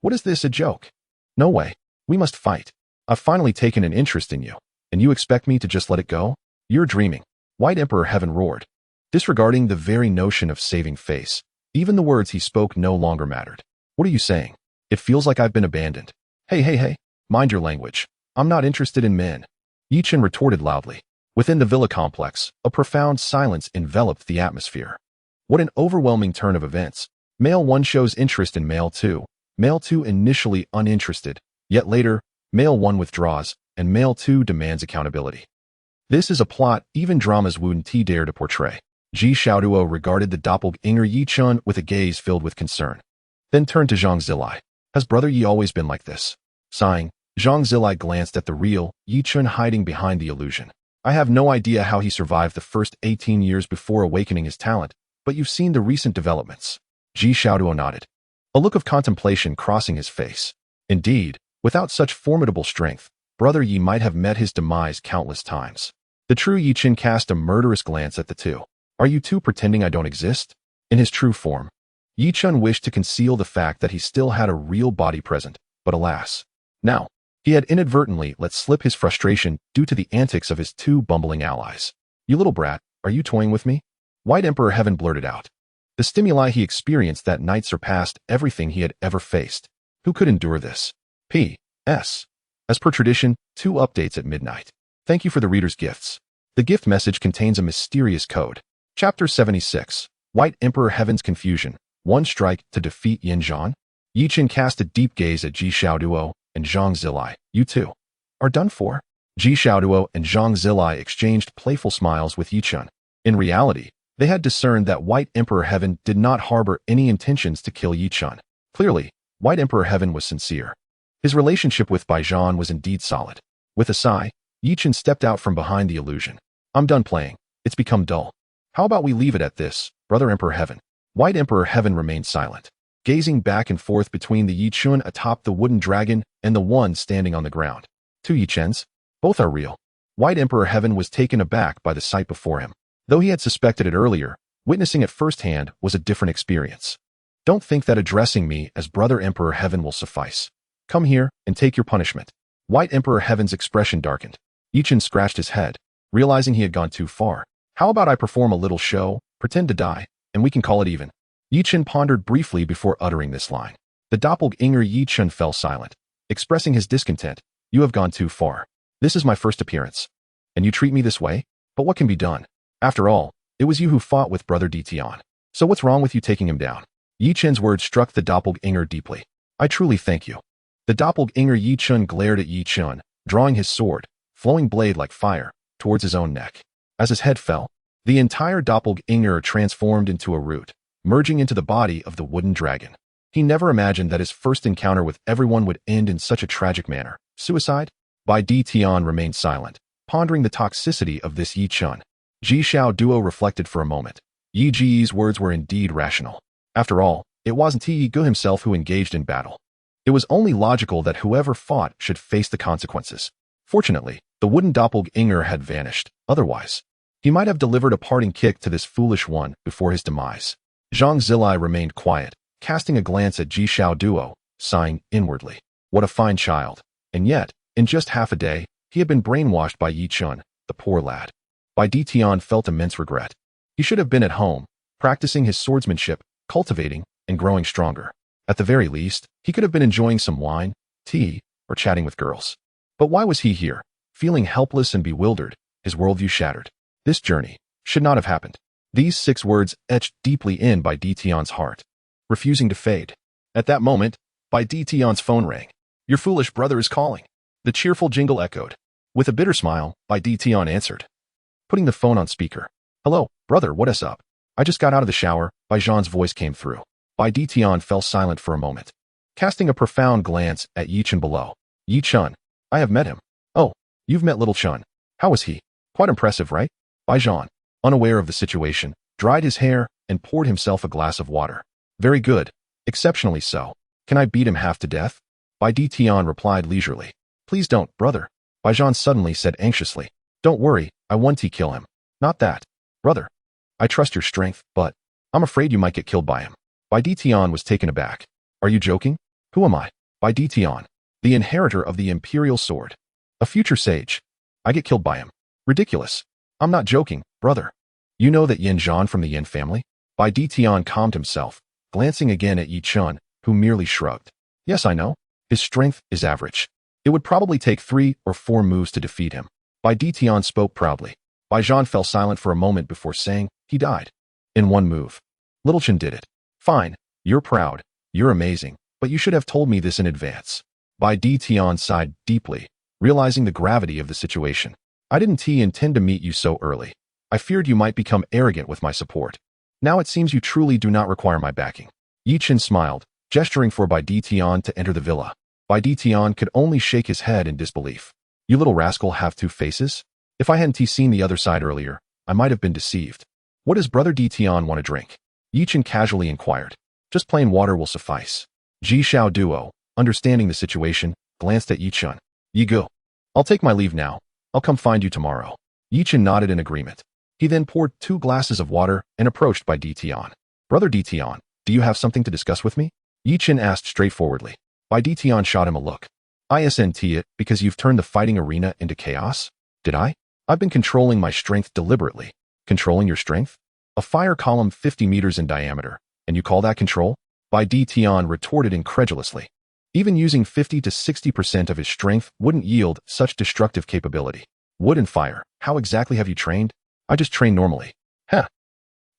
Speaker 1: What is this, a joke? No way. We must fight. I've finally taken an interest in you, and you expect me to just let it go? You're dreaming. White Emperor Heaven roared. Disregarding the very notion of saving face, even the words he spoke no longer mattered. What are you saying? It feels like I've been abandoned. Hey, mind your language. I'm not interested in men. Yi Chen retorted loudly. Within the villa complex, a profound silence enveloped the atmosphere. What an overwhelming turn of events. Male 1 shows interest in Male 2. Male 2 initially uninterested, yet later, Male 1 withdraws, and Male 2 demands accountability. This is a plot even dramas wouldn't dare to portray. Ji Xiaoduo regarded the doppelganger Yi Chen with a gaze filled with concern. Then turned to Zhang Zilai. Has Brother Yi always been like this? Sighing, Zhang Zilai glanced at the real Yi Chen hiding behind the illusion. I have no idea how he survived the first 18 years before awakening his talent, but you've seen the recent developments. Ji Xiaoduo nodded, a look of contemplation crossing his face. Indeed, without such formidable strength, Brother Yi might have met his demise countless times. The true Yi Chen cast a murderous glance at the two. Are you two pretending I don't exist? In his true form, Yi Chen wished to conceal the fact that he still had a real body present, but alas. Now, he had inadvertently let slip his frustration due to the antics of his two bumbling allies. You little brat, are you toying with me? White Emperor Heaven blurted out. The stimuli he experienced that night surpassed everything he had ever faced. Who could endure this? P.S. As per tradition, 2 updates at midnight. Thank you for the reader's gifts. The gift message contains a mysterious code. Chapter 76. White Emperor Heaven's Confusion. 1 strike to defeat Yin Zhan. Yi Chen cast a deep gaze at Ji Xiaoduo and Zhang Zilai. You two are done for. Ji Xiaoduo and Zhang Zilai exchanged playful smiles with Yi Chen. In reality, they had discerned that White Emperor Heaven did not harbor any intentions to kill Yi Chen. Clearly, White Emperor Heaven was sincere. His relationship with Baijan was indeed solid. With a sigh, Yi Chen stepped out from behind the illusion. I'm done playing. It's become dull. How about we leave it at this, Brother Emperor Heaven? White Emperor Heaven remained silent, gazing back and forth between the Yi Chen atop the wooden dragon and the one standing on the ground. 2 Yi Chens. Both are real. White Emperor Heaven was taken aback by the sight before him. Though he had suspected it earlier, witnessing it firsthand was a different experience. Don't think that addressing me as Brother Emperor Heaven will suffice. Come here and take your punishment. White Emperor Heaven's expression darkened. Yi Chen scratched his head, realizing he had gone too far. How about I perform a little show, pretend to die, and we can call it even? Yi Chen pondered briefly before uttering this line. The doppelganger Yi Chen fell silent, expressing his discontent. You have gone too far. This is my first appearance. And you treat me this way? But what can be done? After all, it was you who fought with Brother Tian. So what's wrong with you taking him down? Yi Chen's words struck the doppelganger deeply. I truly thank you. The doppelganger Yi Chen glared at Yi Chen, drawing his sword, flowing blade like fire, towards his own neck. As his head fell, the entire doppelganger transformed into a root, merging into the body of the wooden dragon. He never imagined that his first encounter with everyone would end in such a tragic manner. Suicide? Bai Tian remained silent, pondering the toxicity of this Yi Chen. Ji Xiaoduo reflected for a moment. Yi Ji's words were indeed rational. After all, it wasn't Yi Gu himself who engaged in battle. It was only logical that whoever fought should face the consequences. Fortunately, the wooden doppelganger had vanished. Otherwise, He might have delivered a parting kick to this foolish one before his demise. Zhang Zilai remained quiet, casting a glance at Ji Xiao Duo, sighing inwardly. What a fine child. And yet, in just half a day, he had been brainwashed by Yi Chun, the poor lad. Bai Di Tian felt immense regret. He should have been at home, practicing his swordsmanship, cultivating, and growing stronger. At the very least, he could have been enjoying some wine, tea, or chatting with girls. But why was he here, feeling helpless and bewildered, his worldview shattered? This journey should not have happened. These 6 words etched deeply in Bai Di Tian's heart, refusing to fade. At that moment, Bai Di Tian's phone rang. Your foolish brother is calling. The cheerful jingle echoed. With a bitter smile, Bai Di Tian answered, putting the phone on speaker. Hello, brother, what is up? I just got out of the shower, Bai Zhan's voice came through. Bai Di Tian fell silent for a moment, casting a profound glance at Yi Chen below. Yi Chun, I have met him. Oh, you've met little Chen. How was he? Quite impressive, right? Bai Zhan, unaware of the situation, dried his hair and poured himself a glass of water. Very good. Exceptionally so. Can I beat him half to death? Bai Di Tian replied leisurely. Please don't, brother. Bai Zhan suddenly said anxiously. Don't worry, I want to kill him. Not that. Brother. I trust your strength, but I'm afraid you might get killed by him. Bai Di Tian was taken aback. Are you joking? Who am I? Bai Di Tian, the inheritor of the imperial sword. A future sage. I get killed by him. Ridiculous. I'm not joking, brother. You know that Yin Zhan from the Yin family? Bai Di Tian calmed himself, glancing again at Yi Chun, who merely shrugged. Yes, I know. His strength is average. It would probably take 3 or 4 moves to defeat him. Bai Di Tian spoke proudly. Bai Zhan fell silent for a moment before saying, he died. In 1 move. Little Chen did it. Fine, you're proud, you're amazing, but you should have told me this in advance. Bai Di Tian sighed deeply, realizing the gravity of the situation. I didn't intend to meet you so early. I feared you might become arrogant with my support. Now it seems you truly do not require my backing. Yi Chen smiled, gesturing for Bai Di Tian to enter the villa. Bai Di Tian could only shake his head in disbelief. You little rascal have 2 faces? If I hadn't seen the other side earlier, I might have been deceived. What does Brother Di Tian want to drink? Yi Chen casually inquired. Just plain water will suffice. Ji Xiao Duo, understanding the situation, glanced at Yi Chen. Yi go. I'll take my leave now. I'll come find you tomorrow. Yi Chen nodded in agreement. He then poured 2 glasses of water and approached Bai Di Tian. Brother Di Tian, do you have something to discuss with me? Yi Chen asked straightforwardly. Bai Di Tian shot him a look. Isn't it because you've turned the fighting arena into chaos? Did I? I've been controlling my strength deliberately. Controlling your strength? A fire column 50 meters in diameter, and you call that control? Bai Di Tian retorted incredulously. Even using 50 to 60% of his strength wouldn't yield such destructive capability. Wood and fire, how exactly have you trained? I just train normally. Heh.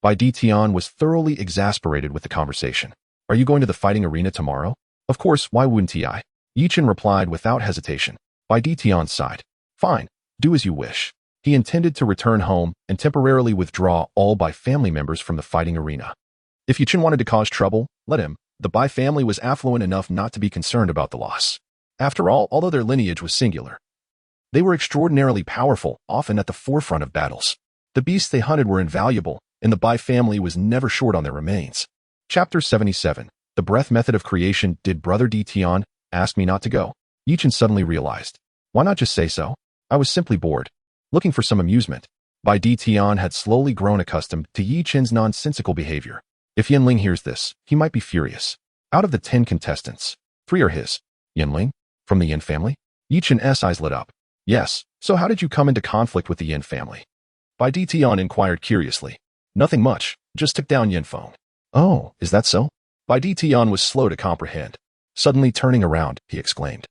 Speaker 1: Bai Di Tian was thoroughly exasperated with the conversation. Are you going to the fighting arena tomorrow? Of course, why wouldn't I? Yi Chen replied without hesitation. Bai Di Tian sighed. Fine, do as you wish. He intended to return home and temporarily withdraw all Bai family members from the fighting arena. If Yi Chen wanted to cause trouble, let him. The Bai family was affluent enough not to be concerned about the loss. After all, although their lineage was singular, they were extraordinarily powerful, often at the forefront of battles. The beasts they hunted were invaluable, and the Bai family was never short on their remains. Chapter 77. The breath method of creation. Did Brother Di Tian ask me not to go? Yi Chen suddenly realized. Why not just say so? I was simply bored, looking for some amusement. Bai Di Tian had slowly grown accustomed to Yi Chen's nonsensical behavior. If Yanling hears this, he might be furious. Out of the 10 contestants, 3 are his. Yanling? From the Yin family? Yi Chen's eyes lit up. Yes, so how did you come into conflict with the Yin family? Bai Di Tian inquired curiously. Nothing much, just took down Yin Feng. Oh, is that so? Bai Di Tian was slow to comprehend. Suddenly turning around, he exclaimed.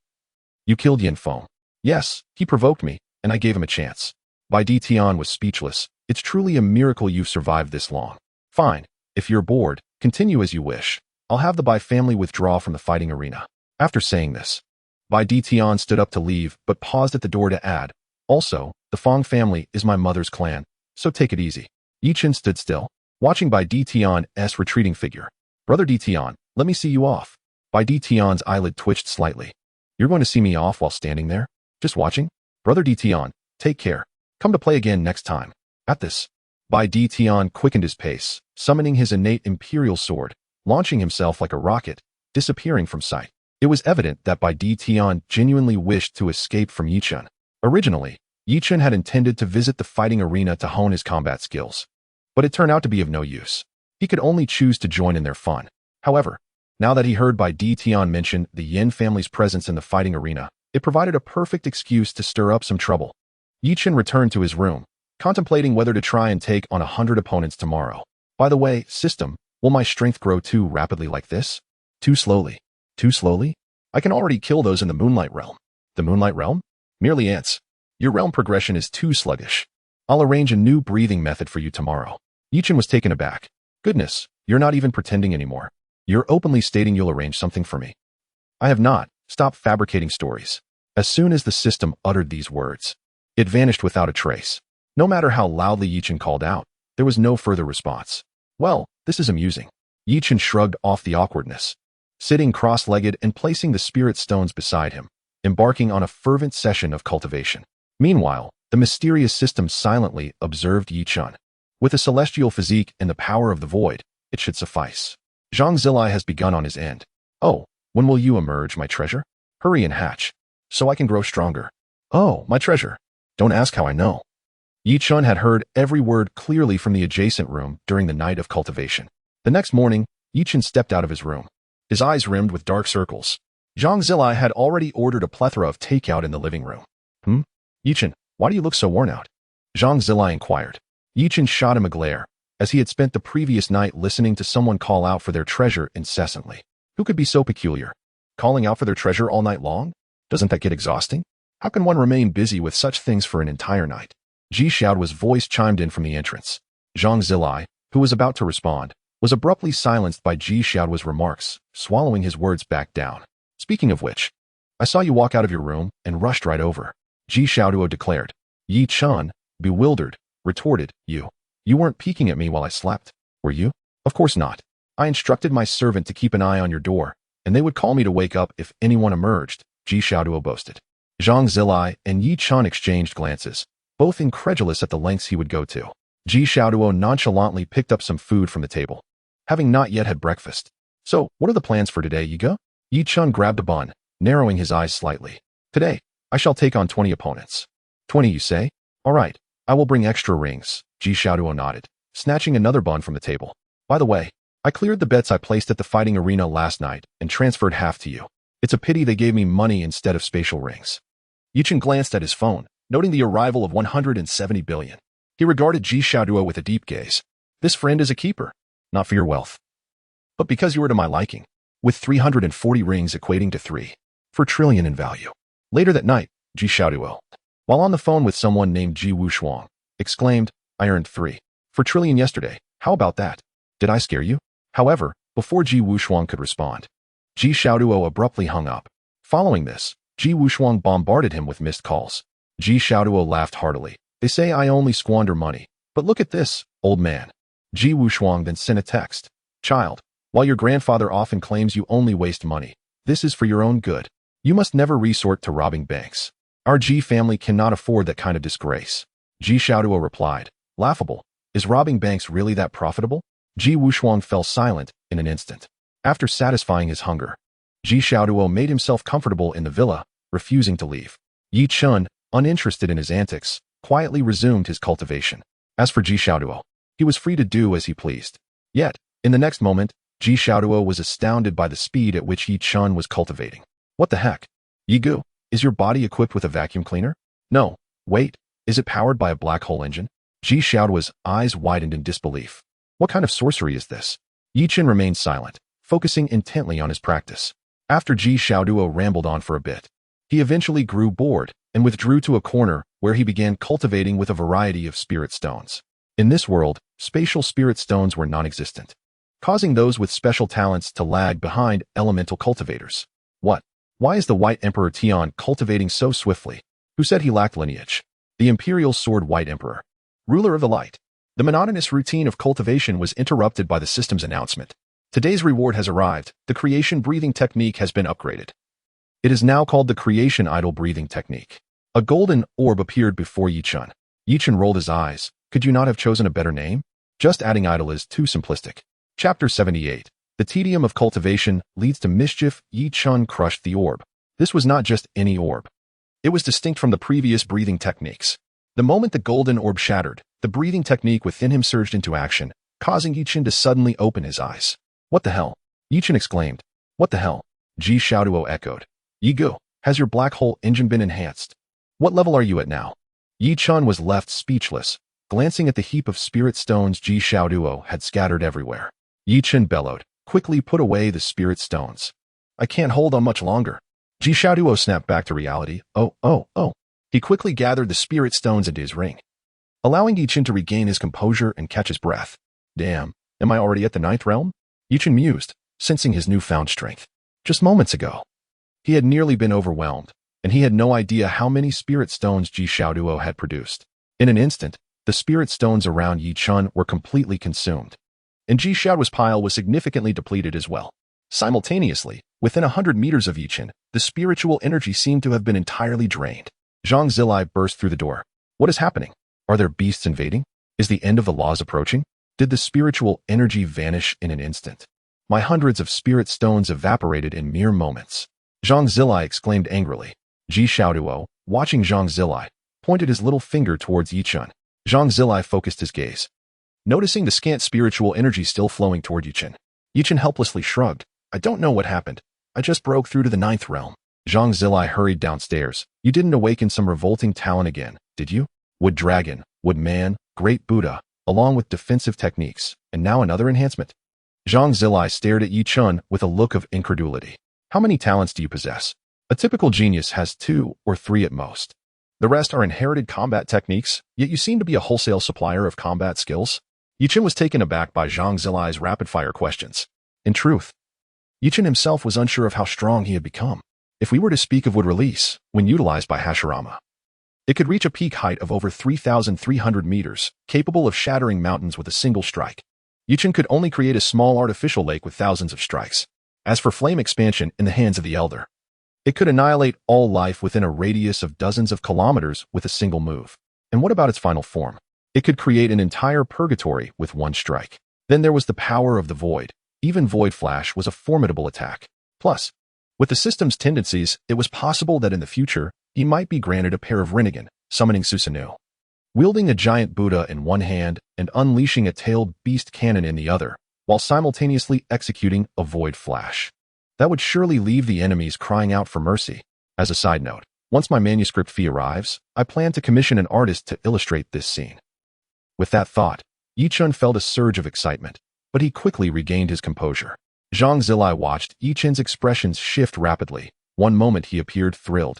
Speaker 1: You killed Yin Feng. Yes, he provoked me, and I gave him a chance. Bai Di Tian was speechless. It's truly a miracle you've survived this long. Fine, if you're bored, continue as you wish. I'll have the Bai family withdraw from the fighting arena. After saying this, Bai Di Tian stood up to leave, but paused at the door to add, also, the Feng family is my mother's clan, so take it easy. Yi Chen stood still, watching Bai Di Tian's retreating figure. Brother Di Tian, let me see you off. Bai Di Tian's eyelid twitched slightly. You're going to see me off while standing there? Just watching? Brother Di Tian, take care. Come to play again next time. At this, Bai Di Tian quickened his pace, summoning his innate imperial sword, launching himself like a rocket, disappearing from sight. It was evident that Bai Di Tian genuinely wished to escape from Yi Chen. Originally, Chen had intended to visit the fighting arena to hone his combat skills, but it turned out to be of no use. He could only choose to join in their fun. However, now that he heard Bai Tian mention the Yin family's presence in the fighting arena, it provided a perfect excuse to stir up some trouble. Chen returned to his room, contemplating whether to try and take on 100 opponents tomorrow. By the way, system, will my strength grow too rapidly like this? Too slowly? Too slowly? I can already kill those in the Moonlight Realm. The Moonlight Realm? Merely ants. Your realm progression is too sluggish. I'll arrange a new breathing method for you tomorrow. Chen was taken aback. Goodness, you're not even pretending anymore. You're openly stating you'll arrange something for me. I have not. Stop fabricating stories. As soon as the system uttered these words, it vanished without a trace. No matter how loudly Chen called out, there was no further response. Well, this is amusing. Chen shrugged off the awkwardness, sitting cross-legged and placing the spirit stones beside him, embarking on a fervent session of cultivation. Meanwhile, the mysterious system silently observed Chen. With a celestial physique and the power of the void, it should suffice. Zhang Zilai has begun on his end. Oh, when will you emerge, my treasure? Hurry and hatch, so I can grow stronger. Oh, my treasure. Don't ask how I know. Chen had heard every word clearly from the adjacent room during the night of cultivation. The next morning, Chen stepped out of his room, his eyes rimmed with dark circles. Zhang Zilai had already ordered a plethora of takeout in the living room. Chen, why do you look so worn out? Zhang Zilai inquired. Chen shot him a glare, as he had spent the previous night listening to someone call out for their treasure incessantly. Who could be so peculiar? Calling out for their treasure all night long? Doesn't that get exhausting? How can one remain busy with such things for an entire night? Ji Xiaoduo's voice chimed in from the entrance. Zhang Zilai, who was about to respond, was abruptly silenced by Ji Xiaoduo's remarks, swallowing his words back down. Speaking of which, I saw you walk out of your room and rushed right over. Ji Xiaoduo declared. Chen, bewildered, retorted, You weren't peeking at me while I slept, were you? Of course not. I instructed my servant to keep an eye on your door, and they would call me to wake up if anyone emerged, Ji Xiaoduo boasted. Zhang Zilai and Chen exchanged glances, both incredulous at the lengths he would go to. Ji Xiaoduo nonchalantly picked up some food from the table, having not yet had breakfast. So, what are the plans for today, Yiga? Chen grabbed a bun, narrowing his eyes slightly. Today, I shall take on 20 opponents. 20, you say? All right, I will bring extra rings, Ji Xiaoduo nodded, snatching another bun from the table. By the way, I cleared the bets I placed at the fighting arena last night and transferred half to you. It's a pity they gave me money instead of spatial rings. Chen glanced at his phone, noting the arrival of 170 billion. He regarded Ji Xiaoduo with a deep gaze. This friend is a keeper, not for your wealth, but because you are to my liking, with 340 rings equating to 3 trillion in value. Later that night, Ji Xiaoduo, while on the phone with someone named Ji Wushuang, exclaimed, I earned 3 trillion yesterday. How about that? Did I scare you? However, before Ji Wushuang could respond, Ji Xiaoduo abruptly hung up. Following this, Ji Wushuang bombarded him with missed calls. Ji Xiaoduo laughed heartily. They say I only squander money, but look at this, old man. Ji Wushuang then sent a text. Child, while your grandfather often claims you only waste money, this is for your own good. You must never resort to robbing banks. Our Ji family cannot afford that kind of disgrace. Ji Xiaoduo replied. Laughable. Is robbing banks really that profitable? Ji Wushuang fell silent in an instant. After satisfying his hunger, Ji Xiaoduo made himself comfortable in the villa, refusing to leave. Chen, uninterested in his antics, quietly resumed his cultivation. As for Ji Xiaoduo, he was free to do as he pleased. Yet, in the next moment, Ji Xiaoduo was astounded by the speed at which Chen was cultivating. What the heck? Yigu, is your body equipped with a vacuum cleaner? No, wait, is it powered by a black hole engine? Ji Xiaoduo's eyes widened in disbelief. What kind of sorcery is this? Chen remained silent, focusing intently on his practice. After Ji Xiaoduo rambled on for a bit, he eventually grew bored and withdrew to a corner where he began cultivating with a variety of spirit stones. In this world, spatial spirit stones were non-existent, causing those with special talents to lag behind elemental cultivators. What? Why is the White Emperor Tian cultivating so swiftly? Who said he lacked lineage? The Imperial Sword White Emperor, ruler of the light. The monotonous routine of cultivation was interrupted by the system's announcement. Today's reward has arrived. The creation breathing technique has been upgraded. It is now called the creation idol breathing technique. A golden orb appeared before Chen. Chen rolled his eyes. Could you not have chosen a better name? Just adding idol is too simplistic. Chapter 78. The tedium of cultivation leads to mischief. Chen crushed the orb. This was not just any orb. It was distinct from the previous breathing techniques. The moment the golden orb shattered, the breathing technique within him surged into action, causing Chen to suddenly open his eyes. What the hell? Chen exclaimed. What the hell? Ji Xiaoduo echoed. Yigo, has your black hole engine been enhanced? What level are you at now? Yi Chun was left speechless, glancing at the heap of spirit stones Ji Xiaoduo had scattered everywhere. Yi Chen bellowed, quickly put away the spirit stones. I can't hold on much longer. Ji Xiaoduo snapped back to reality. Oh. He quickly gathered the spirit stones into his ring, allowing Yi Chen to regain his composure and catch his breath. Damn, am I already at the 9th realm? Yi Chen mused, sensing his newfound strength. Just moments ago, he had nearly been overwhelmed, and he had no idea how many spirit stones Ji Xiaoduo had produced. In an instant, the spirit stones around Yi Chen were completely consumed, and Ji Xiaoduo's pile was significantly depleted as well. Simultaneously, within 100 meters of Yi Chen, the spiritual energy seemed to have been entirely drained. Zhang Zilai burst through the door. What is happening? Are there beasts invading? Is the end of the laws approaching? Did the spiritual energy vanish in an instant? My hundreds of spirit stones evaporated in mere moments. Zhang Zilai exclaimed angrily. Ji Xiaoduo, watching Zhang Zilai, pointed his little finger towards Yi Chen. Zhang Zilai focused his gaze, noticing the scant spiritual energy still flowing toward Yi Chen. Yi Chen helplessly shrugged. I don't know what happened. I just broke through to the 9th realm. Zhang Zilai hurried downstairs. You didn't awaken some revolting talent again, did you? Wood dragon, wood man, great Buddha, along with defensive techniques, and now another enhancement. Zhang Zilai stared at Yi Chen with a look of incredulity. How many talents do you possess? A typical genius has 2 or 3 at most. The rest are inherited combat techniques, yet you seem to be a wholesale supplier of combat skills. Yi Chen was taken aback by Zhang Zilai's rapid-fire questions. In truth, Yi Chen himself was unsure of how strong he had become. If we were to speak of wood release, when utilized by Hashirama, it could reach a peak height of over 3,300 meters, capable of shattering mountains with a single strike. Yi Chen could only create a small artificial lake with thousands of strikes. As for flame expansion in the hands of the Elder, it could annihilate all life within a radius of dozens of kilometers with a single move. And what about its final form? It could create an entire purgatory with one strike. Then there was the power of the Void. Even Void Flash was a formidable attack. Plus, with the system's tendencies, it was possible that in the future, he might be granted a pair of Rinnegan, summoning Susanoo, wielding a giant Buddha in one hand and unleashing a tailed beast cannon in the other, while simultaneously executing a Void Flash. That would surely leave the enemies crying out for mercy. As a side note, once my manuscript fee arrives, I plan to commission an artist to illustrate this scene. With that thought, Yi Chen felt a surge of excitement, but he quickly regained his composure. Zhang Zilai watched Yi Chen's expressions shift rapidly. One moment he appeared thrilled.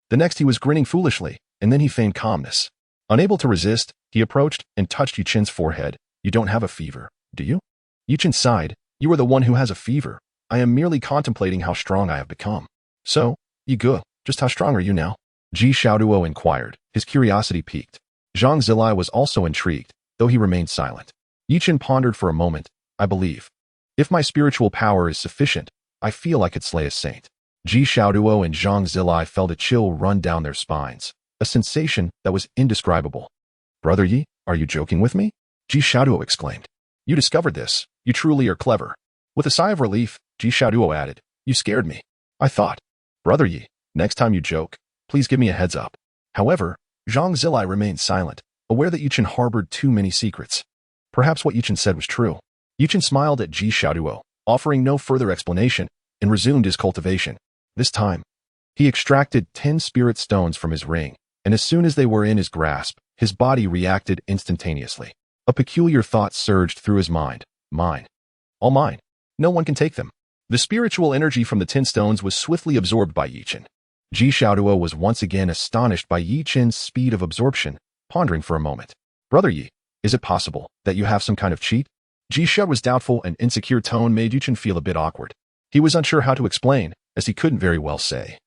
Speaker 1: The next he was grinning foolishly, and then he feigned calmness. Unable to resist, he approached and touched Yi Chen's forehead. You don't have a fever, do you? Yi Chen sighed. You are the one who has a fever. I am merely contemplating how strong I have become. So, Yigu, just how strong are you now? Ji Xiaoduo inquired, his curiosity piqued. Zhang Zilai was also intrigued, though he remained silent. Yi Chen pondered for a moment. I believe, if my spiritual power is sufficient, I feel I could slay a saint. Ji Xiaoduo and Zhang Zilai felt a chill run down their spines, a sensation that was indescribable. Brother Yi, are you joking with me? Ji Xiaoduo exclaimed. You discovered this. You truly are clever. With a sigh of relief, Ji Xiaoduo added, you scared me. I thought, Brother Yi, next time you joke, please give me a heads up. However, Zhang Zilai remained silent, aware that Yi Chen harbored too many secrets. Perhaps what Yi Chen said was true. Yi Chen smiled at Ji Xiaoduo, offering no further explanation, and resumed his cultivation. This time, he extracted 10 spirit stones from his ring, and as soon as they were in his grasp, his body reacted instantaneously. A peculiar thought surged through his mind. Mine. All mine. No one can take them. The spiritual energy from the 10 stones was swiftly absorbed by Yi Chen. Ji Xiaoduo was once again astonished by Yi Chen's speed of absorption, pondering for a moment. Brother Yi, is it possible that you have some kind of cheat? Ji Xiaoduo's doubtful and insecure tone made Yi Chen feel a bit awkward. He was unsure how to explain, as he couldn't very well say.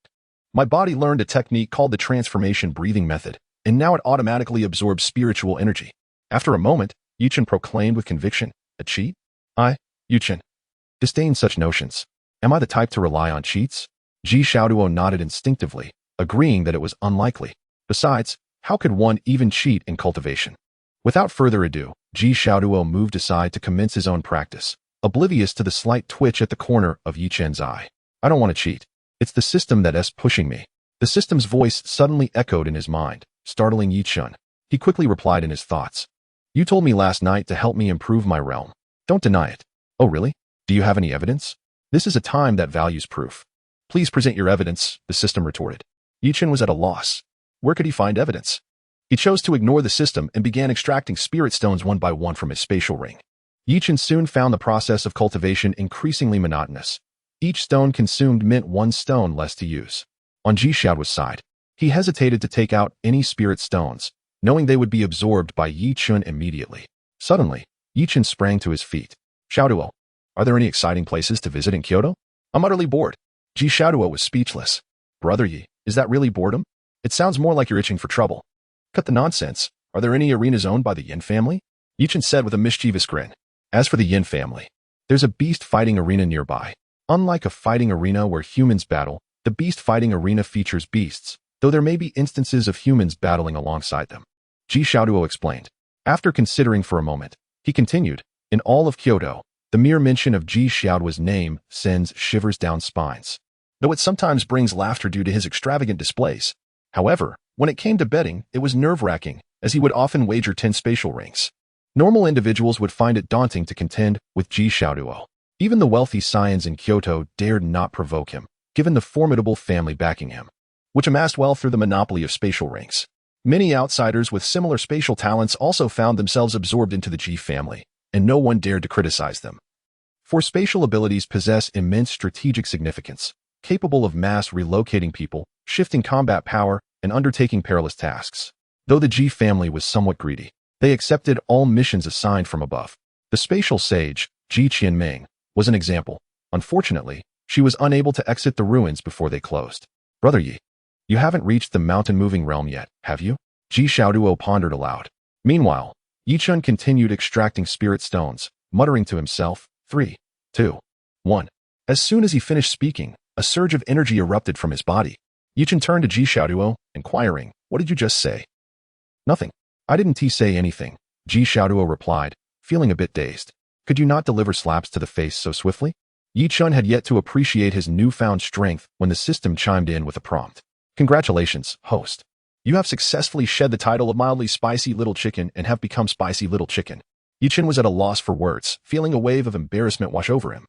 Speaker 1: My body learned a technique called the transformation breathing method, and now it automatically absorbs spiritual energy. After a moment, Yi Chen proclaimed with conviction, a cheat? Yi Chen, disdain such notions. Am I the type to rely on cheats? Ji Xiaoduo nodded instinctively, agreeing that it was unlikely. Besides, how could one even cheat in cultivation? Without further ado, Ji Xiaoduo moved aside to commence his own practice, oblivious to the slight twitch at the corner of Yi Chen's eye. I don't want to cheat. It's the system that's pushing me. The system's voice suddenly echoed in his mind, startling Yi Chen. He quickly replied in his thoughts. You told me last night to help me improve my realm. Don't deny it. Oh really? Do you have any evidence? This is a time that values proof. Please present your evidence, the system retorted. Yi Chen was at a loss. Where could he find evidence? He chose to ignore the system and began extracting spirit stones one by one from his spatial ring. Yi Chen soon found the process of cultivation increasingly monotonous. Each stone consumed meant one stone less to use. On Ji Xiaoduo's side, he hesitated to take out any spirit stones, knowing they would be absorbed by Yi Chen immediately. Suddenly, Yi Chen sprang to his feet. Xiaoduo, are there any exciting places to visit in Kyoto? I'm utterly bored. Ji Xiaoduo was speechless. Brother Yi, is that really boredom? It sounds more like you're itching for trouble. Cut the nonsense. Are there any arenas owned by the Yin family? Yi Chen said with a mischievous grin. As for the Yin family, there's a beast fighting arena nearby. Unlike a fighting arena where humans battle, the beast fighting arena features beasts, though there may be instances of humans battling alongside them. Ji Xiaoduo explained. After considering for a moment, he continued, in all of Kyoto, the mere mention of Ji Xiaoduo's name sends shivers down spines, though it sometimes brings laughter due to his extravagant displays. However, when it came to betting, it was nerve-wracking, as he would often wager 10 spatial rings. Normal individuals would find it daunting to contend with Ji Xiaoduo. Even the wealthy scions in Kyoto dared not provoke him, given the formidable family backing him, which amassed wealth through the monopoly of spatial rings. Many outsiders with similar spatial talents also found themselves absorbed into the Ji family, and no one dared to criticize them. For spatial abilities possess immense strategic significance, capable of mass relocating people, shifting combat power, and undertaking perilous tasks. Though the Ji family was somewhat greedy, they accepted all missions assigned from above. The spatial sage, Ji Qianming, was an example. Unfortunately, she was unable to exit the ruins before they closed. Brother Yi, you haven't reached the mountain-moving realm yet, have you? Ji Xiaoduo pondered aloud. Meanwhile, Yi Chen continued extracting spirit stones, muttering to himself, 3, 2, 1. As soon as he finished speaking, a surge of energy erupted from his body. Yi Chen turned to Ji Xiaoduo, inquiring, what did you just say? Nothing. I didn't say anything, Ji Xiaoduo replied, feeling a bit dazed. Could you not deliver slaps to the face so swiftly? Yi Chen had yet to appreciate his newfound strength when the system chimed in with a prompt. Congratulations, host. You have successfully shed the title of mildly spicy little chicken and have become spicy little chicken. Yi Chen was at a loss for words, feeling a wave of embarrassment wash over him.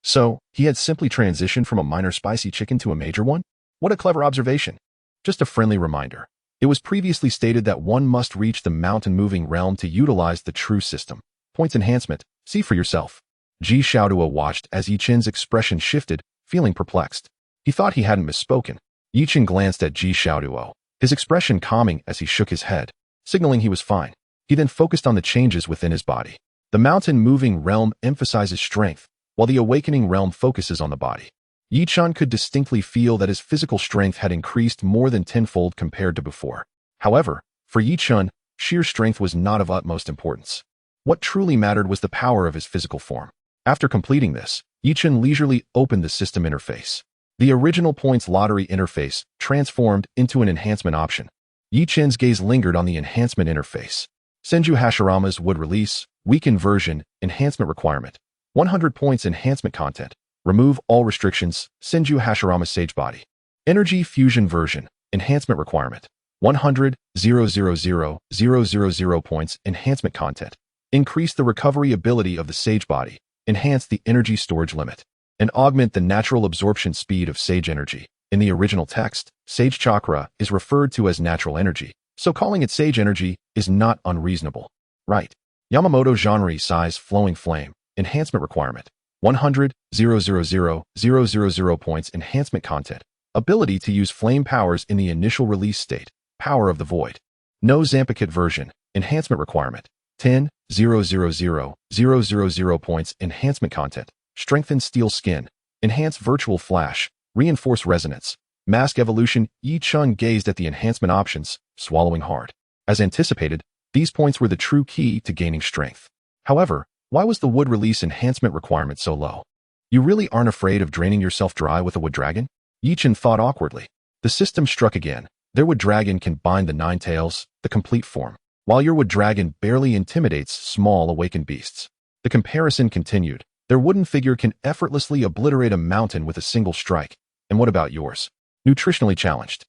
Speaker 1: So, he had simply transitioned from a minor spicy chicken to a major one? What a clever observation. Just a friendly reminder. It was previously stated that one must reach the mountain-moving realm to utilize the true system. Points enhancement. See for yourself. Ji Xiaoduo watched as Yi Chen's expression shifted, feeling perplexed. He thought he hadn't misspoken. Yi Chen glanced at Ji Xiaoduo, his expression calming as he shook his head, signaling he was fine. He then focused on the changes within his body. The mountain-moving realm emphasizes strength, while the awakening realm focuses on the body. Yi Chen could distinctly feel that his physical strength had increased more than tenfold compared to before. However, for Yi Chen, sheer strength was not of utmost importance. What truly mattered was the power of his physical form. After completing this, Yi Chen leisurely opened the system interface. The original points lottery interface transformed into an enhancement option. Yi Chen's gaze lingered on the enhancement interface. Senju Hashirama's would release, weakened version, enhancement requirement. 100 points enhancement content. Remove all restrictions, Senju Hashirama's Sage Body. Energy Fusion version, enhancement requirement. 100,000,000 points enhancement content. Increase the recovery ability of the Sage Body. Enhance the energy storage limit. And augment the natural absorption speed of Sage energy. In the original text, Sage Chakra is referred to as natural energy, so calling it Sage energy is not unreasonable. Right. Yamamoto Genre Size Flowing Flame, enhancement requirement. 100,000,000 points enhancement content. Ability to use flame powers in the initial release state. Power of the Void. No Zampicat version. Enhancement requirement. 10,000,000 points enhancement content. Strengthen Steel Skin. Enhance Virtual Flash. Reinforce Resonance. Mask Evolution. Yi Chen gazed at the enhancement options, swallowing hard. As anticipated, these points were the true key to gaining strength. However, why was the wood release enhancement requirement so low? You really aren't afraid of draining yourself dry with a wood dragon? Yi Chen thought awkwardly. The system struck again. Their wood dragon can bind the 9 tails, the complete form, while your wood dragon barely intimidates small awakened beasts. The comparison continued. Their wooden figure can effortlessly obliterate a mountain with a single strike. And what about yours? Nutritionally challenged.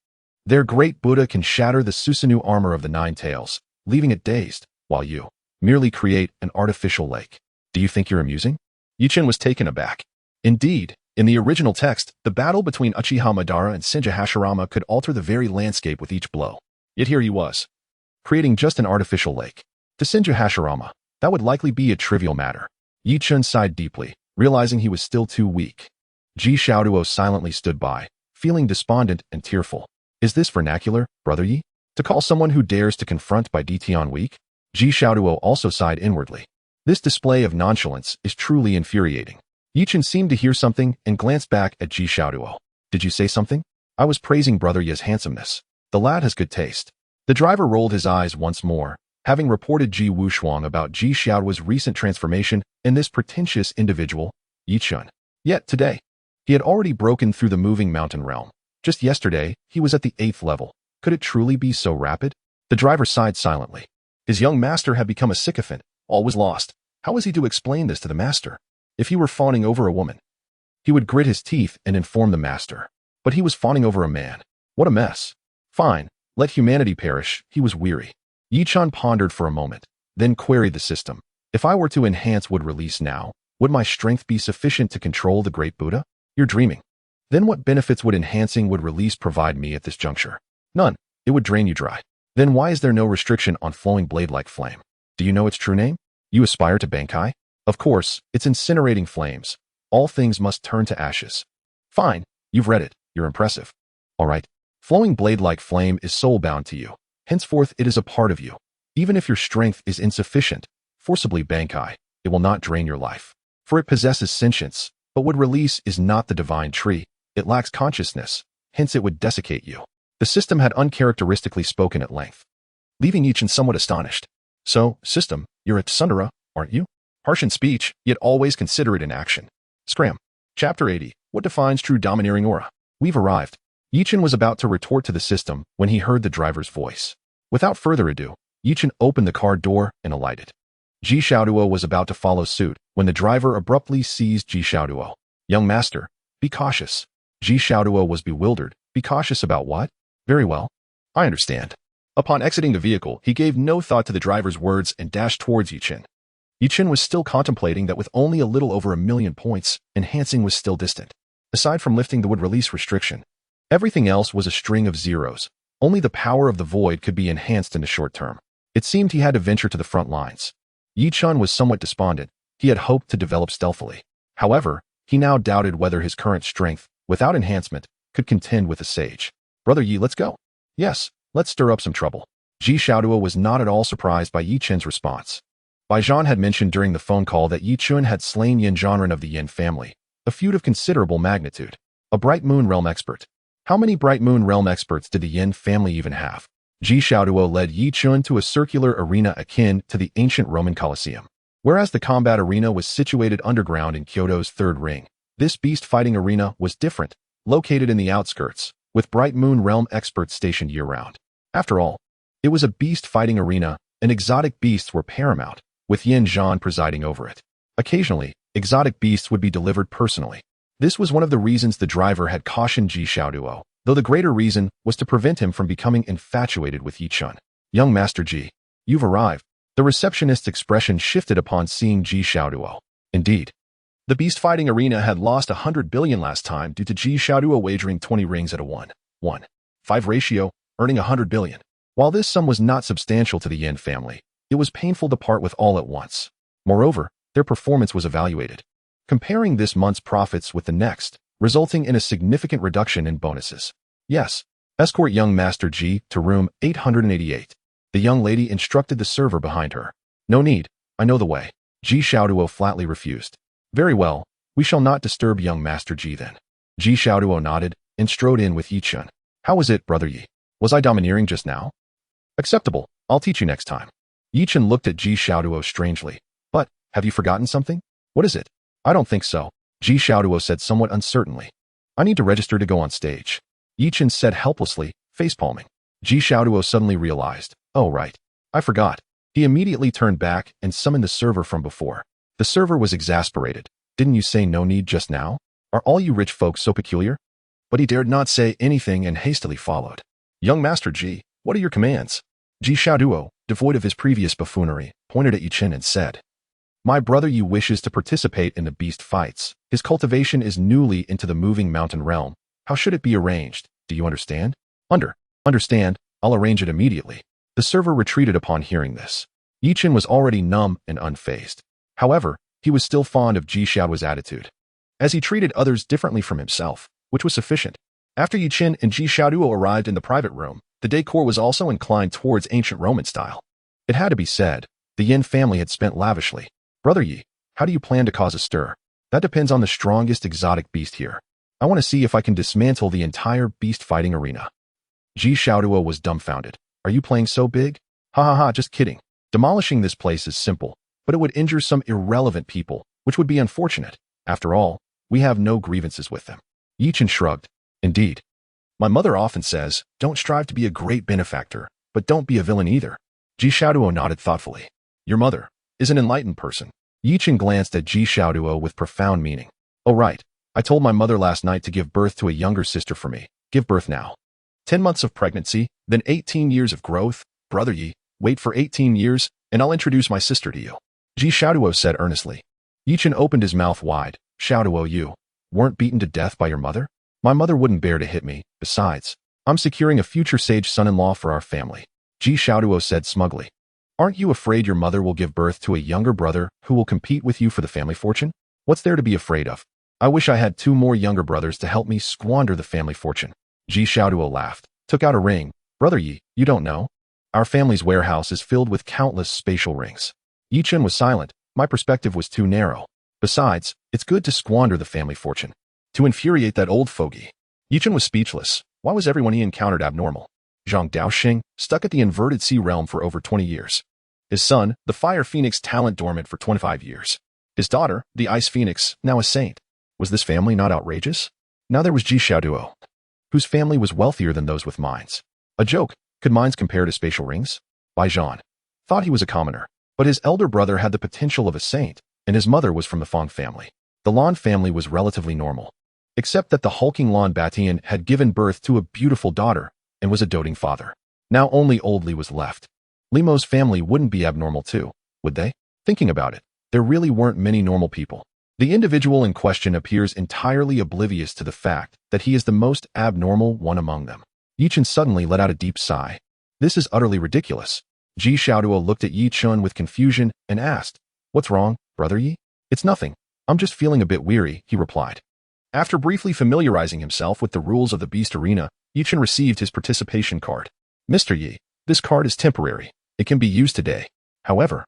Speaker 1: Their great Buddha can shatter the Susanoo armor of the nine tails, leaving it dazed, while you merely create an artificial lake. Do you think you're amusing? Chen was taken aback. Indeed, in the original text, the battle between Uchiha Madara and Senju Hashirama could alter the very landscape with each blow. Yet here he was, creating just an artificial lake. To Senju Hashirama, that would likely be a trivial matter. Chen sighed deeply, realizing he was still too weak. Ji Xiaoduo silently stood by, feeling despondent and tearful. Is this vernacular, brother Yi? To call someone who dares to confront by Dition weak? Ji Xiaoduo also sighed inwardly. This display of nonchalance is truly infuriating. Chen seemed to hear something and glanced back at Ji Xiaoduo. Did you say something? I was praising brother Yi's handsomeness. The lad has good taste. The driver rolled his eyes once more, having reported Ji Wushuang about Ji Xiaoduo's recent transformation in this pretentious individual, Chen. Yet today, he had already broken through the moving mountain realm. Just yesterday, he was at the 8th level. Could it truly be so rapid? The driver sighed silently. His young master had become a sycophant. All was lost. How was he to explain this to the master? If he were fawning over a woman, he would grit his teeth and inform the master. But he was fawning over a man. What a mess. Fine, let humanity perish. He was weary. Chen pondered for a moment, then queried the system. If I were to enhance wood release now, would my strength be sufficient to control the great Buddha? You're dreaming. Then what benefits would enhancing wood release provide me at this juncture? None. It would drain you dry. Then why is there no restriction on flowing blade-like flame? Do you know its true name? You aspire to Bankai? Of course, it's incinerating flames. All things must turn to ashes. Fine, you've read it. You're impressive. All right. Flowing blade-like flame is soul-bound to you. Henceforth, it is a part of you. Even if your strength is insufficient, forcibly Bankai, it will not drain your life. For it possesses sentience, but would release is not the divine tree. It lacks consciousness, hence it would desiccate you. The system had uncharacteristically spoken at length, leaving Chen somewhat astonished. So, system, you're at Sundara, aren't you? Harsh in speech, yet always considerate in action. Scram. Chapter 80. What defines true domineering aura? We've arrived. Chen was about to retort to the system when he heard the driver's voice. Without further ado, Chen opened the car door and alighted. Ji Xiaoduo was about to follow suit when the driver abruptly seized Ji Xiaoduo. Young master, be cautious. Ji Xiaoduo was bewildered. Be cautious about what? Very well. I understand. Upon exiting the vehicle, he gave no thought to the driver's words and dashed towards Chen. Chen was still contemplating that with only a little over 1,000,000 points, enhancing was still distant. Aside from lifting the wood release restriction, everything else was a string of zeros. Only the power of the void could be enhanced in the short term. It seemed he had to venture to the front lines. Chen was somewhat despondent. He had hoped to develop stealthily. However, he now doubted whether his current strength, without enhancement, could contend with a sage. Brother Yi, let's go. Yes, let's stir up some trouble. Ji Xiaoduo was not at all surprised by Chen's response. Bai Zhan had mentioned during the phone call that Chen had slain Yin Zhanren of the Yin family, a feud of considerable magnitude. A Bright Moon Realm expert. How many Bright Moon Realm experts did the Yin family even have? Ji Xiaoduo led Chen to a circular arena akin to the ancient Roman Colosseum. Whereas the combat arena was situated underground in Kyoto's third ring, this beast fighting arena was different, located in the outskirts, with Bright Moon Realm experts stationed year-round. After all, it was a beast fighting arena, and exotic beasts were paramount, with Yin Zhan presiding over it. Occasionally, exotic beasts would be delivered personally. This was one of the reasons the driver had cautioned Ji Xiaoduo, though the greater reason was to prevent him from becoming infatuated with Chen. Young Master Ji, you've arrived. The receptionist's expression shifted upon seeing Ji Xiaoduo. Indeed, the beast fighting arena had lost 100 billion last time due to Ji Xiaoduo wagering 20 rings at a 1:5 ratio, earning 100 billion. While this sum was not substantial to the Yin family, it was painful to part with all at once. Moreover, their performance was evaluated, comparing this month's profits with the next, resulting in a significant reduction in bonuses. Yes, escort young Master Ji to room 888. The young lady instructed the server behind her. No need, I know the way. Ji Xiaoduo flatly refused. Very well, we shall not disturb young Master Ji then. Ji Xiaoduo nodded and strode in with Chen. How was it, Brother Yi? Was I domineering just now? Acceptable, I'll teach you next time. Chen looked at Ji Xiaoduo strangely. But, have you forgotten something? What is it? I don't think so, Ji Xiaoduo said somewhat uncertainly. I need to register to go on stage. Chen said helplessly, facepalming. Ji Xiaoduo suddenly realized. Oh right, I forgot. He immediately turned back and summoned the server from before. The server was exasperated. Didn't you say no need just now? Are all you rich folks so peculiar? But he dared not say anything and hastily followed. Young Master Ji, what are your commands? Ji Xiaoduo, devoid of his previous buffoonery, pointed at Chen and said, My brother Yi wishes to participate in the beast fights. His cultivation is newly into the moving mountain realm. How should it be arranged? Do you understand? Understand, I'll arrange it immediately. The server retreated upon hearing this. Chen was already numb and unfazed. However, he was still fond of Ji Xiaoduo's attitude, as he treated others differently from himself, which was sufficient. After Chen and Ji Xiaoduo arrived in the private room, the decor was also inclined towards ancient Roman style. It had to be said, the Yin family had spent lavishly. Brother Yi, how do you plan to cause a stir? That depends on the strongest exotic beast here. I want to see if I can dismantle the entire beast fighting arena. Ji Xiaoduo was dumbfounded. Are you playing so big? Ha ha ha, just kidding. Demolishing this place is simple, but it would injure some irrelevant people, which would be unfortunate. After all, we have no grievances with them. Chen shrugged. Indeed. My mother often says, don't strive to be a great benefactor, but don't be a villain either. Ji Xiaoduo nodded thoughtfully. Your mother is an enlightened person. Chen glanced at Ji Xiaoduo with profound meaning. Oh right, I told my mother last night to give birth to a younger sister for me. Give birth now. 10 months of pregnancy, then 18 years of growth. Brother Yi, wait for 18 years, and I'll introduce my sister to you. Ji Xiaoduo said earnestly. Chen opened his mouth wide. Xiaoduo, you weren't beaten to death by your mother? My mother wouldn't bear to hit me. Besides, I'm securing a future sage son-in-law for our family. Ji Xiaoduo said smugly. Aren't you afraid your mother will give birth to a younger brother who will compete with you for the family fortune? What's there to be afraid of? I wish I had 2 more younger brothers to help me squander the family fortune. Ji Xiaoduo laughed, took out a ring. Brother Yi, you don't know? Our family's warehouse is filled with countless spatial rings. Chen was silent. My perspective was too narrow. Besides, it's good to squander the family fortune. To infuriate that old fogey. Chen was speechless. Why was everyone he encountered abnormal? Zhang Daoxing, stuck at the inverted sea realm for over 20 years. His son, the Fire Phoenix, talent dormant for 25 years. His daughter, the Ice Phoenix, now a saint. Was this family not outrageous? Now there was Ji Xiaoduo, whose family was wealthier than those with mines. A joke. Could mines compare to spatial rings? Bai Zhan thought he was a commoner, but his elder brother had the potential of a saint, and his mother was from the Fong family. The Lan family was relatively normal, except that the hulking Lan Batian had given birth to a beautiful daughter and was a doting father. Now only old Li was left. Limo's family wouldn't be abnormal too, would they? Thinking about it, there really weren't many normal people. The individual in question appears entirely oblivious to the fact that he is the most abnormal one among them. Chen suddenly let out a deep sigh. This is utterly ridiculous. Ji Xiaoduo looked at Chen with confusion and asked, What's wrong, Brother Yi? It's nothing. I'm just feeling a bit weary, he replied. After briefly familiarizing himself with the rules of the beast arena, Chen received his participation card. Mr. Yi, this card is temporary. It can be used today. However,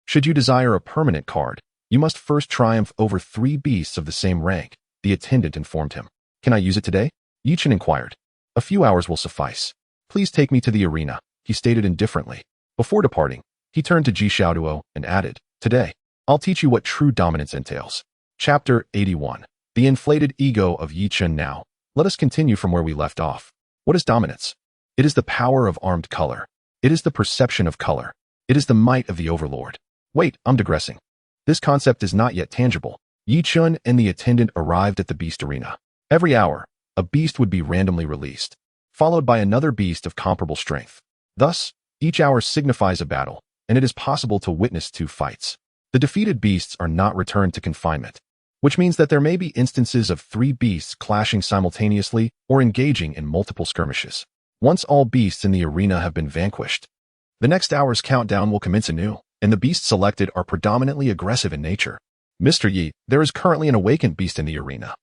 Speaker 1: should you desire a permanent card, you must first triumph over 3 beasts of the same rank, the attendant informed him. Can I use it today? Chen inquired. A few hours will suffice. Please take me to the arena, he stated indifferently. Before departing, he turned to Ji Xiaoduo and added, Today, I'll teach you what true dominance entails. Chapter 81. The inflated ego of Chen. Now, let us continue from where we left off. What is dominance? It is the power of armed color. It is the perception of color. It is the might of the overlord. Wait, I'm digressing. This concept is not yet tangible. Chen and the attendant arrived at the beast arena. Every hour, a beast would be randomly released, followed by another beast of comparable strength. Thus, each hour signifies a battle, and it is possible to witness 2 fights. The defeated beasts are not returned to confinement, which means that there may be instances of 3 beasts clashing simultaneously or engaging in multiple skirmishes. Once all beasts in the arena have been vanquished, the next hour's countdown will commence anew, and the beasts selected are predominantly aggressive in nature. Mr. Yi, there is currently an awakened beast in the arena,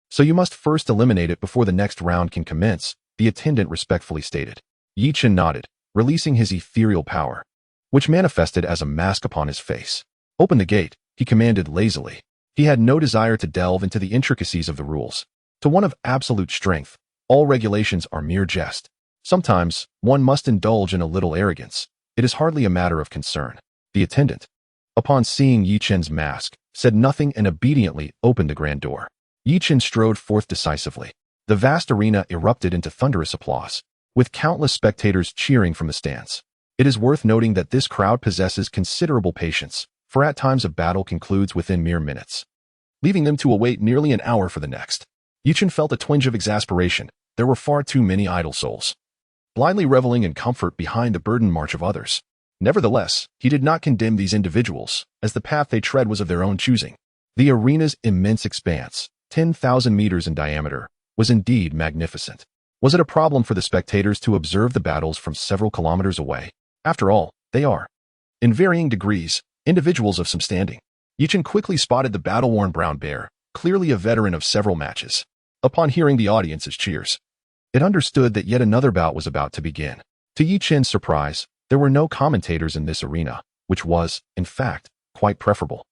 Speaker 1: so you must first eliminate it before the next round can commence, the attendant respectfully stated. Chen nodded, releasing his ethereal power, which manifested as a mask upon his face. Open the gate, he commanded lazily. He had no desire to delve into the intricacies of the rules. To one of absolute strength, all regulations are mere jest. Sometimes, one must indulge in a little arrogance. It is hardly a matter of concern. The attendant, upon seeing Chen's mask, said nothing and obediently opened the grand door. Chen strode forth decisively. The vast arena erupted into thunderous applause, with countless spectators cheering from the stands. It is worth noting that this crowd possesses considerable patience, for at times a battle concludes within mere minutes, leaving them to await nearly an hour for the next. Chen felt a twinge of exasperation. There were far too many idle souls. blindly reveling in comfort behind the burdened march of others. Nevertheless, he did not condemn these individuals, as the path they tread was of their own choosing. The arena's immense expanse, 10,000 meters in diameter, was indeed magnificent. Was it a problem for the spectators to observe the battles from several kilometers away? After all, they are, in varying degrees, individuals of some standing. Chen quickly spotted the battle-worn brown bear, clearly a veteran of several matches. Upon hearing the audience's cheers, it understood that yet another bout was about to begin. To Chen's surprise, there were no commentators in this arena, which was, in fact, quite preferable.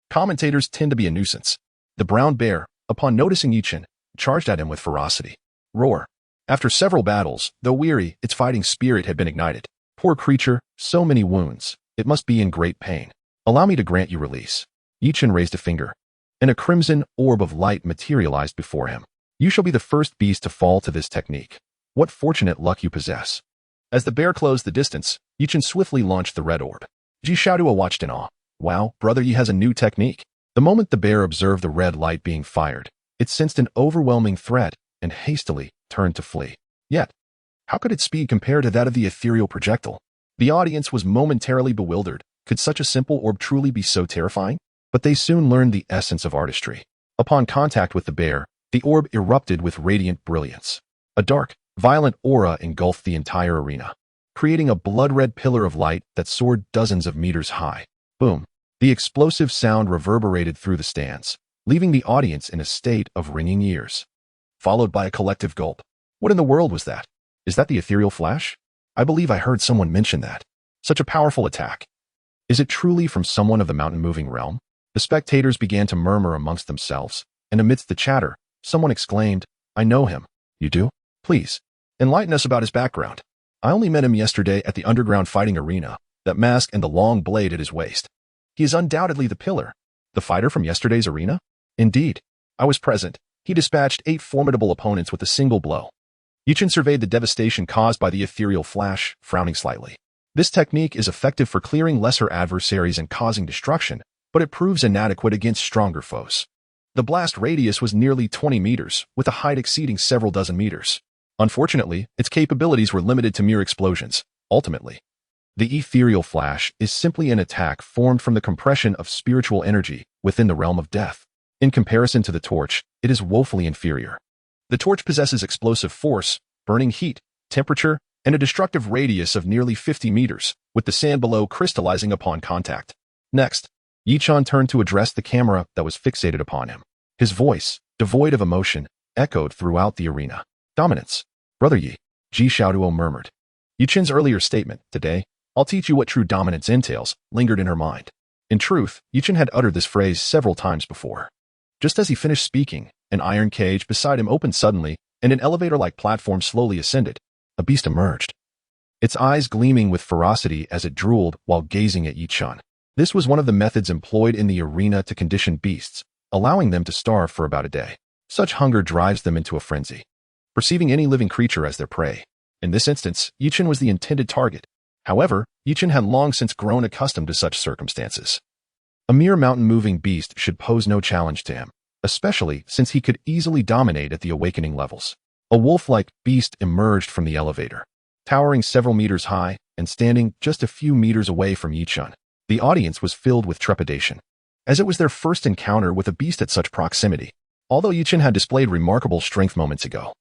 Speaker 1: Commentators tend to be a nuisance. The brown bear, upon noticing Chen, charged at him with ferocity. Roar. After several battles, though weary, its fighting spirit had been ignited. Poor creature, so many wounds. It must be in great pain. Allow me to grant you release. Chen raised a finger, and a crimson orb of light materialized before him. You shall be the first beast to fall to this technique. What fortunate luck you possess. As the bear closed the distance, Chen swiftly launched the red orb. Susanoo watched in awe. Wow, brother Yi has a new technique. The moment the bear observed the red light being fired, it sensed an overwhelming threat and hastily turned to flee. Yet, how could its speed compare to that of the ethereal projectile? The audience was momentarily bewildered. Could such a simple orb truly be so terrifying? But they soon learned the essence of artistry. Upon contact with the bear, the orb erupted with radiant brilliance. A dark, violent aura engulfed the entire arena, creating a blood-red pillar of light that soared dozens of meters high. Boom! The explosive sound reverberated through the stands, leaving the audience in a state of ringing ears. Followed by a collective gulp. What in the world was that? Is that the ethereal flash? I believe I heard someone mention that. Such a powerful attack. Is it truly from someone of the mountain-moving realm? The spectators began to murmur amongst themselves, and amidst the chatter, someone exclaimed, I know him. You do? Please, enlighten us about his background. I only met him yesterday at the underground fighting arena, that mask and the long blade at his waist. He is undoubtedly the pillar. The fighter from yesterday's arena? Indeed. I was present. He dispatched 8 formidable opponents with a single blow. Chen surveyed the devastation caused by the ethereal flash, frowning slightly. This technique is effective for clearing lesser adversaries and causing destruction, but it proves inadequate against stronger foes. The blast radius was nearly 20 meters, with a height exceeding several dozen meters. Unfortunately, its capabilities were limited to mere explosions. Ultimately, the ethereal flash is simply an attack formed from the compression of spiritual energy within the realm of death. In comparison to the torch, it is woefully inferior. The torch possesses explosive force, burning heat, temperature, and a destructive radius of nearly 50 meters, with the sand below crystallizing upon contact. Next, Chen turned to address the camera that was fixated upon him. His voice, devoid of emotion, echoed throughout the arena. Dominance. Brother Yi, Susanoo murmured. Chen's earlier statement, today, I'll teach you what true dominance entails, lingered in her mind. In truth, Chen had uttered this phrase several times before. Just as he finished speaking, an iron cage beside him opened suddenly, and an elevator-like platform slowly ascended. A beast emerged, its eyes gleaming with ferocity as it drooled while gazing at Chen. This was one of the methods employed in the arena to condition beasts, allowing them to starve for about a day. Such hunger drives them into a frenzy, perceiving any living creature as their prey. In this instance, Chen was the intended target. However, Chen had long since grown accustomed to such circumstances. A mere mountain-moving beast should pose no challenge to him, especially since he could easily dominate at the awakening levels. A wolf-like beast emerged from the elevator, towering several meters high and standing just a few meters away from Chen. The audience was filled with trepidation, as it was their first encounter with a beast at such proximity. Although Chen had displayed remarkable strength moments ago,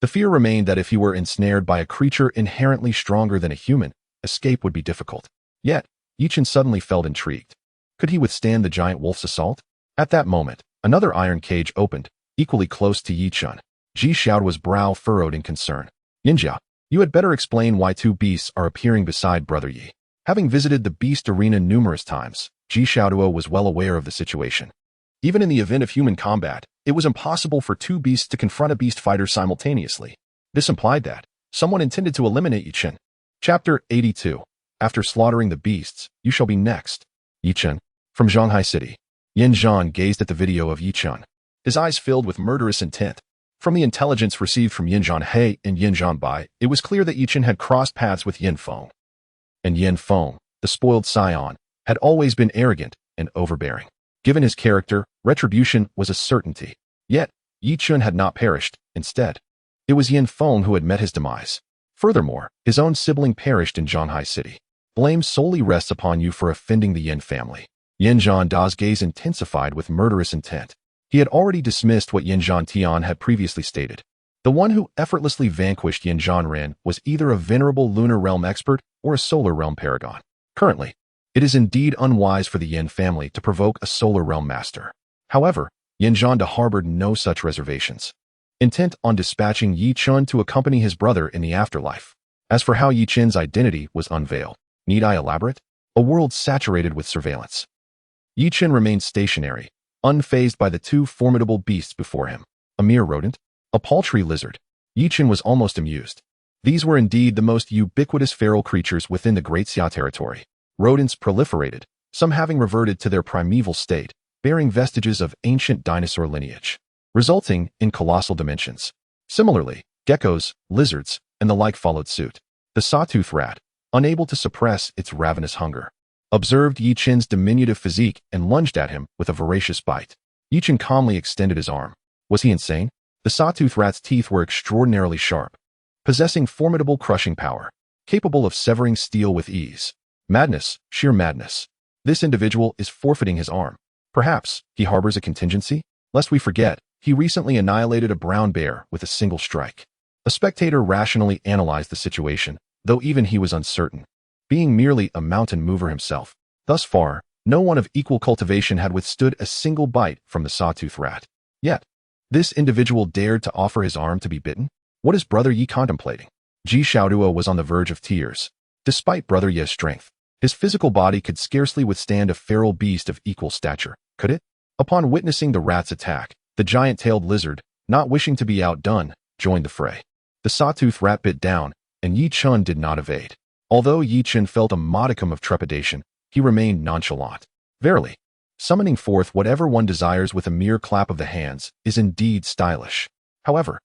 Speaker 1: the fear remained that if he were ensnared by a creature inherently stronger than a human, escape would be difficult. Yet, Chen suddenly felt intrigued. Could he withstand the giant wolf's assault? At that moment, another iron cage opened, equally close to Chen. Susanuo's brow furrowed in concern. Ninja, you had better explain why 2 beasts are appearing beside Brother Yi. Having visited the beast arena numerous times, Susanoo was well aware of the situation. Even in the event of human combat, it was impossible for 2 beasts to confront a beast fighter simultaneously. This implied that someone intended to eliminate Chen. Chapter 82. After slaughtering the beasts, you shall be next. Chen. From Shanghai City. Yin Zhan gazed at the video of Chen, his eyes filled with murderous intent. From the intelligence received from Yin Zhanhe and Yin Zhanbai, it was clear that Chen had crossed paths with Yin Feng. And Yin Feng, the spoiled scion, had always been arrogant and overbearing. Given his character, retribution was a certainty. Yet, Chen had not perished. Instead, it was Yin Feng who had met his demise. Furthermore, his own sibling perished in Zhanghai City. Blame solely rests upon you for offending the Yin family. Yin Zhanda's gaze intensified with murderous intent. He had already dismissed what Yin Zhantian had previously stated. The one who effortlessly vanquished Yin Zhanren was either a venerable lunar realm expert or a solar realm paragon. Currently, it is indeed unwise for the Yin family to provoke a solar realm master. However, Yin Zhanda harbored no such reservations, intent on dispatching Yi Chen to accompany his brother in the afterlife. As for how Yi Chen's identity was unveiled, need I elaborate? A world saturated with surveillance. Yi Chen remained stationary, unfazed by the two formidable beasts before him. A mere rodent? A paltry lizard. Yi Chen was almost amused. These were indeed the most ubiquitous feral creatures within the Great Xia territory. Rodents proliferated, some having reverted to their primeval state, bearing vestiges of ancient dinosaur lineage, resulting in colossal dimensions. Similarly, geckos, lizards, and the like followed suit. The sawtooth rat, unable to suppress its ravenous hunger, observed Yi Chen's diminutive physique and lunged at him with a voracious bite. Yi Chen calmly extended his arm. Was he insane? The sawtooth rat's teeth were extraordinarily sharp, possessing formidable crushing power, capable of severing steel with ease. Madness, sheer madness. This individual is forfeiting his arm. Perhaps he harbors a contingency? Lest we forget, he recently annihilated a brown bear with a single strike. A spectator rationally analyzed the situation, though even he was uncertain. Being merely a mountain mover himself, thus far, no one of equal cultivation had withstood a single bite from the sawtooth rat. Yet, this individual dared to offer his arm to be bitten? What is Brother Yi contemplating? Ji Xiaoduo was on the verge of tears. Despite Brother Ye's strength, his physical body could scarcely withstand a feral beast of equal stature, could it? Upon witnessing the rat's attack, the giant-tailed lizard, not wishing to be outdone, joined the fray. The sawtooth rat bit down, and Yi Chen did not evade. Although Yi Chen felt a modicum of trepidation, he remained nonchalant. Verily, summoning forth whatever one desires with a mere clap of the hands is indeed stylish. However,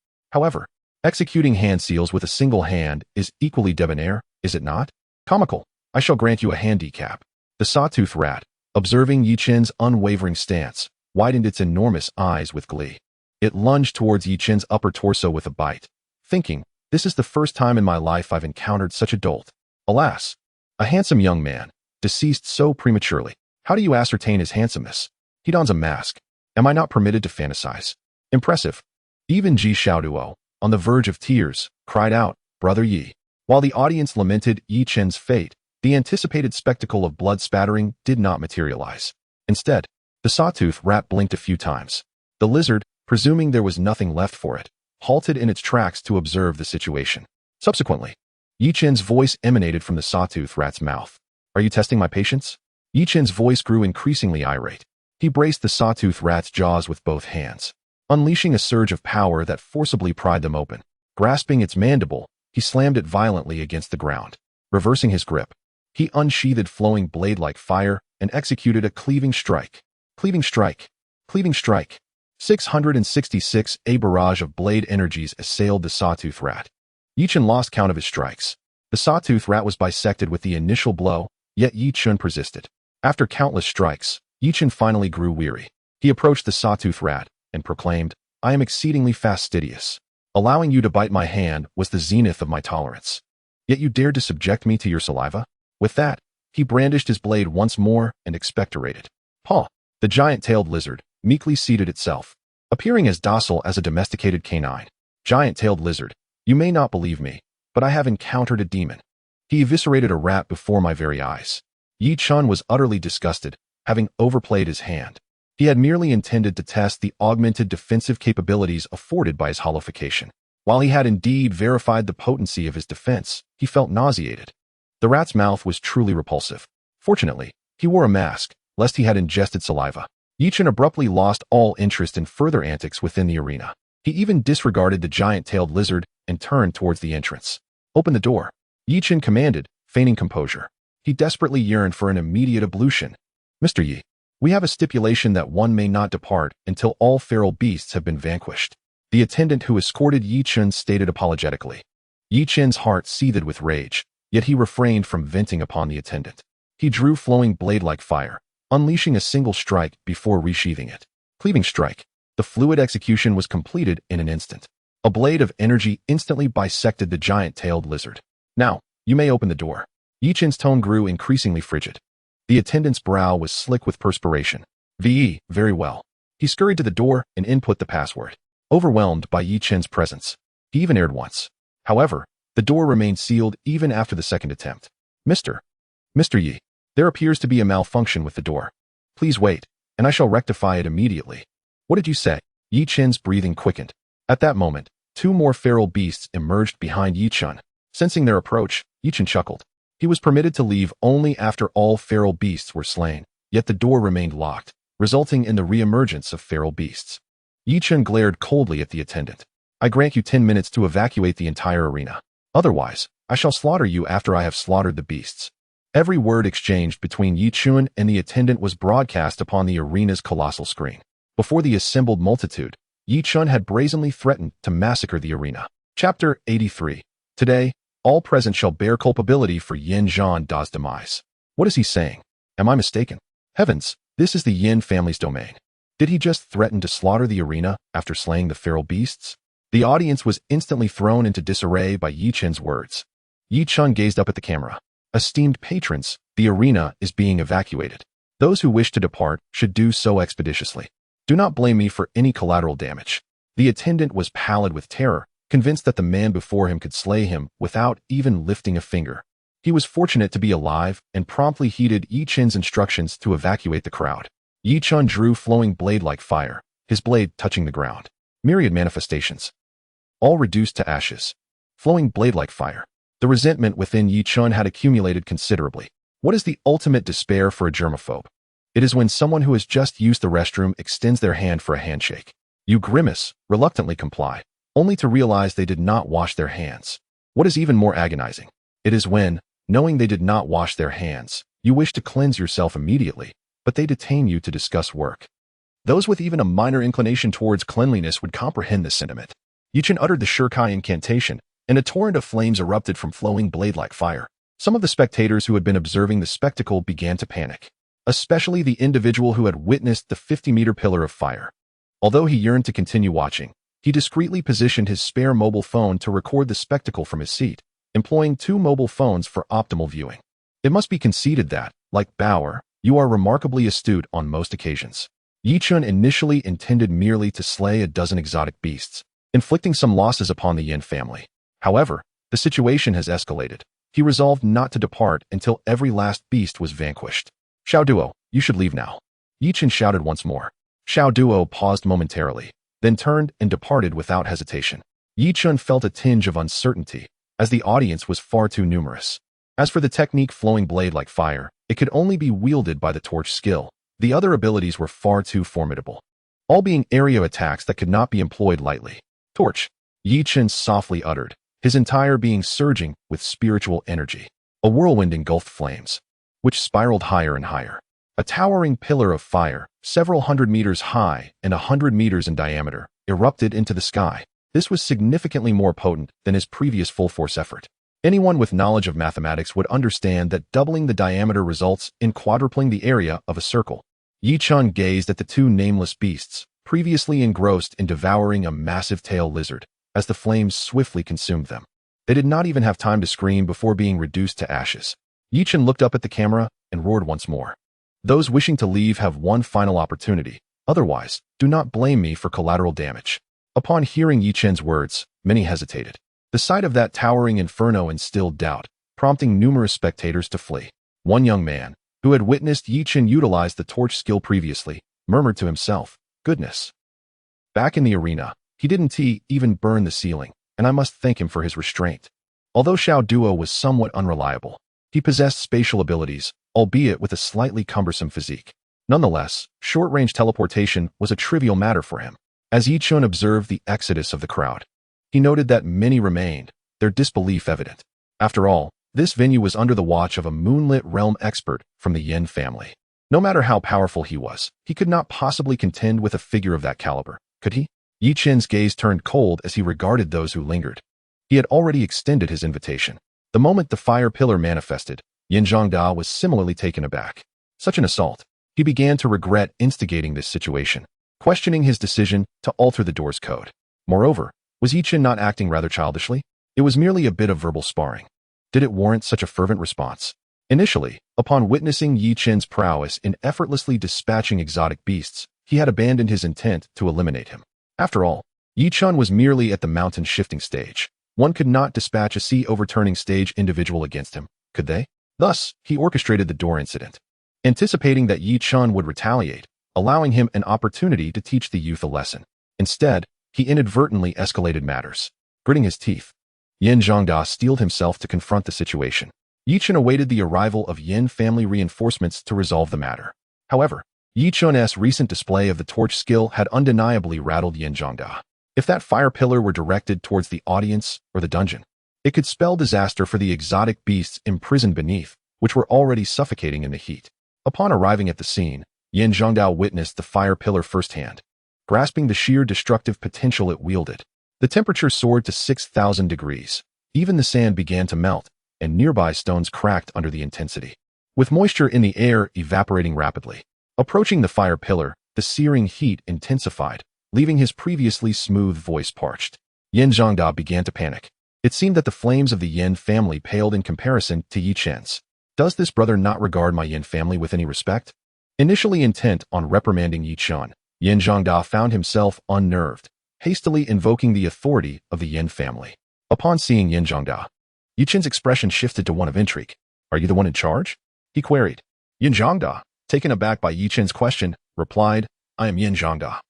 Speaker 1: executing hand seals with a single hand is equally debonair, is it not? Comical. I shall grant you a handicap. The sawtooth rat, observing Yi Chen's unwavering stance, widened its enormous eyes with glee. It lunged towards Yi Chen's upper torso with a bite, thinking, this is the first time in my life I've encountered such a dolt. Alas, a handsome young man, deceased so prematurely. How do you ascertain his handsomeness? He dons a mask. Am I not permitted to fantasize? Impressive. Even Ji Xiaoduo, on the verge of tears, cried out, Brother Yi. While the audience lamented Yi Chen's fate, the anticipated spectacle of blood spattering did not materialize. Instead, the sawtooth rat blinked a few times. The lizard, presuming there was nothing left for it, halted in its tracks to observe the situation. Subsequently, Yi Chen's voice emanated from the sawtooth rat's mouth. Are you testing my patience? Yi Chen's voice grew increasingly irate. He braced the sawtooth rat's jaws with both hands, unleashing a surge of power that forcibly pried them open. Grasping its mandible, he slammed it violently against the ground. Reversing his grip, he unsheathed flowing blade-like fire and executed a cleaving strike. Cleaving strike. Cleaving strike. 666. A barrage of blade energies assailed the sawtooth rat. Yi Chen lost count of his strikes. The sawtooth rat was bisected with the initial blow, yet Yi Chen persisted. After countless strikes, Yi Chen finally grew weary. He approached the sawtooth rat and proclaimed, I am exceedingly fastidious. Allowing you to bite my hand was the zenith of my tolerance. Yet you dared to subject me to your saliva? With that, he brandished his blade once more and expectorated. Paw. The giant-tailed lizard meekly seated itself, appearing as docile as a domesticated canine. Giant-tailed lizard, you may not believe me, but I have encountered a demon. He eviscerated a rat before my very eyes. Yi Chen was utterly disgusted, having overplayed his hand. He had merely intended to test the augmented defensive capabilities afforded by his hollowification. While he had indeed verified the potency of his defense, he felt nauseated. The rat's mouth was truly repulsive. Fortunately, he wore a mask, lest he had ingested saliva. Yi Chen abruptly lost all interest in further antics within the arena. He even disregarded the giant-tailed lizard and turned towards the entrance. Open the door. Yi Chen commanded, feigning composure. He desperately yearned for an immediate ablution. Mr. Yi, we have a stipulation that one may not depart until all feral beasts have been vanquished. The attendant who escorted Yi Chen stated apologetically. Yi Chen's heart seethed with rage, yet he refrained from venting upon the attendant. He drew flowing blade-like fire, unleashing a single strike before resheathing it. Cleaving strike. The fluid execution was completed in an instant. A blade of energy instantly bisected the giant-tailed lizard. Now, you may open the door. Yi Chen's tone grew increasingly frigid. The attendant's brow was slick with perspiration. Very well. He scurried to the door and input the password. Overwhelmed by Yi Chen's presence, he even erred once. However, the door remained sealed even after the second attempt. Mr. Yi, there appears to be a malfunction with the door. Please wait, and I shall rectify it immediately. What did you say? Yi Chen's breathing quickened. At that moment, two more feral beasts emerged behind Yi Chen. Sensing their approach, Yi Chen chuckled. He was permitted to leave only after all feral beasts were slain, yet the door remained locked, resulting in the re-emergence of feral beasts. Yi Chen glared coldly at the attendant. I grant you 10 minutes to evacuate the entire arena. Otherwise, I shall slaughter you after I have slaughtered the beasts. Every word exchanged between Yi Chen and the attendant was broadcast upon the arena's colossal screen. Before the assembled multitude, Yi Chen had brazenly threatened to massacre the arena. Chapter 83. Today, all present shall bear culpability for Yin Zhan Da's demise. What is he saying? Am I mistaken? Heavens, this is the Yin family's domain. Did he just threaten to slaughter the arena after slaying the feral beasts? The audience was instantly thrown into disarray by Yi Chen's words. Yi Chen gazed up at the camera. Esteemed patrons, the arena is being evacuated. Those who wish to depart should do so expeditiously. Do not blame me for any collateral damage. The attendant was pallid with terror, convinced that the man before him could slay him without even lifting a finger. He was fortunate to be alive and promptly heeded Yi Chen's instructions to evacuate the crowd. Yi Chen drew flowing blade-like fire, his blade touching the ground. Myriad manifestations. All reduced to ashes. Flowing blade-like fire. The resentment within Yi Chen had accumulated considerably. What is the ultimate despair for a germaphobe? It is when someone who has just used the restroom extends their hand for a handshake. You grimace, reluctantly comply, only to realize they did not wash their hands. What is even more agonizing? It is when, knowing they did not wash their hands, you wish to cleanse yourself immediately, but they detain you to discuss work. Those with even a minor inclination towards cleanliness would comprehend this sentiment. Yi Chen uttered the Shirkai incantation, and a torrent of flames erupted from flowing blade-like fire. Some of the spectators who had been observing the spectacle began to panic, especially the individual who had witnessed the 50-meter pillar of fire. Although he yearned to continue watching, he discreetly positioned his spare mobile phone to record the spectacle from his seat, employing 2 mobile phones for optimal viewing. It must be conceded that, like Bauer, you are remarkably astute on most occasions. Yi Chen initially intended merely to slay a dozen exotic beasts, inflicting some losses upon the Yin family. However, the situation has escalated. He resolved not to depart until every last beast was vanquished. Xiao Duo, you should leave now. Yi Chen shouted once more. Xiao Duo paused momentarily, then turned and departed without hesitation. Yi Chen felt a tinge of uncertainty, as the audience was far too numerous. As for the technique flowing blade like fire, it could only be wielded by the torch skill. The other abilities were far too formidable, all being area attacks that could not be employed lightly. Torch, Yi Chen softly uttered, his entire being surging with spiritual energy. A whirlwind engulfed flames, which spiraled higher and higher. A towering pillar of fire, several hundred meters high and 100 meters in diameter, erupted into the sky. This was significantly more potent than his previous full-force effort. Anyone with knowledge of mathematics would understand that doubling the diameter results in quadrupling the area of a circle. Yi Chen gazed at the 2 nameless beasts, previously engrossed in devouring a massive tail lizard, as the flames swiftly consumed them. They did not even have time to scream before being reduced to ashes. Yi Chen looked up at the camera and roared once more. Those wishing to leave have one final opportunity. Otherwise, do not blame me for collateral damage. Upon hearing Yi Chen's words, many hesitated. The sight of that towering inferno instilled doubt, prompting numerous spectators to flee. One young man, who had witnessed Yi Chen utilize the torch skill previously, murmured to himself, "Goodness." Back in the arena, he didn't even burn the ceiling, and I must thank him for his restraint. Although Xiao Duo was somewhat unreliable, he possessed spatial abilities, albeit with a slightly cumbersome physique. Nonetheless, short-range teleportation was a trivial matter for him. As Yi Chen observed the exodus of the crowd, he noted that many remained, their disbelief evident. After all, this venue was under the watch of a moonlit realm expert from the Yin family. No matter how powerful he was, he could not possibly contend with a figure of that caliber, could he? Yi Chen's gaze turned cold as he regarded those who lingered. He had already extended his invitation. The moment the fire pillar manifested, Yin Zhangda was similarly taken aback. Such an assault. He began to regret instigating this situation, questioning his decision to alter the door's code. Moreover, Was Yi Chen not acting rather childishly? It was merely a bit of verbal sparring. Did it warrant such a fervent response? Initially, upon witnessing Yi Chen's prowess in effortlessly dispatching exotic beasts, he had abandoned his intent to eliminate him. After all, Yi Chen was merely at the mountain shifting stage. One could not dispatch a sea overturning stage individual against him, could they? Thus, he orchestrated the door incident, anticipating that Yi Chen would retaliate, allowing him an opportunity to teach the youth a lesson. Instead, he inadvertently escalated matters. Gritting his teeth, Yin Zhongda steeled himself to confront the situation. Yi Chen awaited the arrival of Yin family reinforcements to resolve the matter. However, Yi Chen's recent display of the torch skill had undeniably rattled Yin Zhongda. If that fire pillar were directed towards the audience or the dungeon, it could spell disaster for the exotic beasts imprisoned beneath, which were already suffocating in the heat. Upon arriving at the scene, Yin Zhongda witnessed the fire pillar firsthand. Grasping the sheer destructive potential it wielded, the temperature soared to 6,000 degrees. Even the sand began to melt, and nearby stones cracked under the intensity. With moisture in the air evaporating rapidly, approaching the fire pillar, the searing heat intensified, leaving his previously smooth voice parched. Yin Zhongda began to panic. It seemed that the flames of the Yin family paled in comparison to Yi Chen's. Does this brother not regard my Yin family with any respect? Initially intent on reprimanding Yi Chen, Yin Zhongda found himself unnerved, hastily invoking the authority of the Yin family. Upon seeing Yin Zhongda, Yi Chen's expression shifted to one of intrigue. Are you the one in charge? He queried. Yin Zhongda, taken aback by Yi Chen's question, replied, I am Yin Zhongda,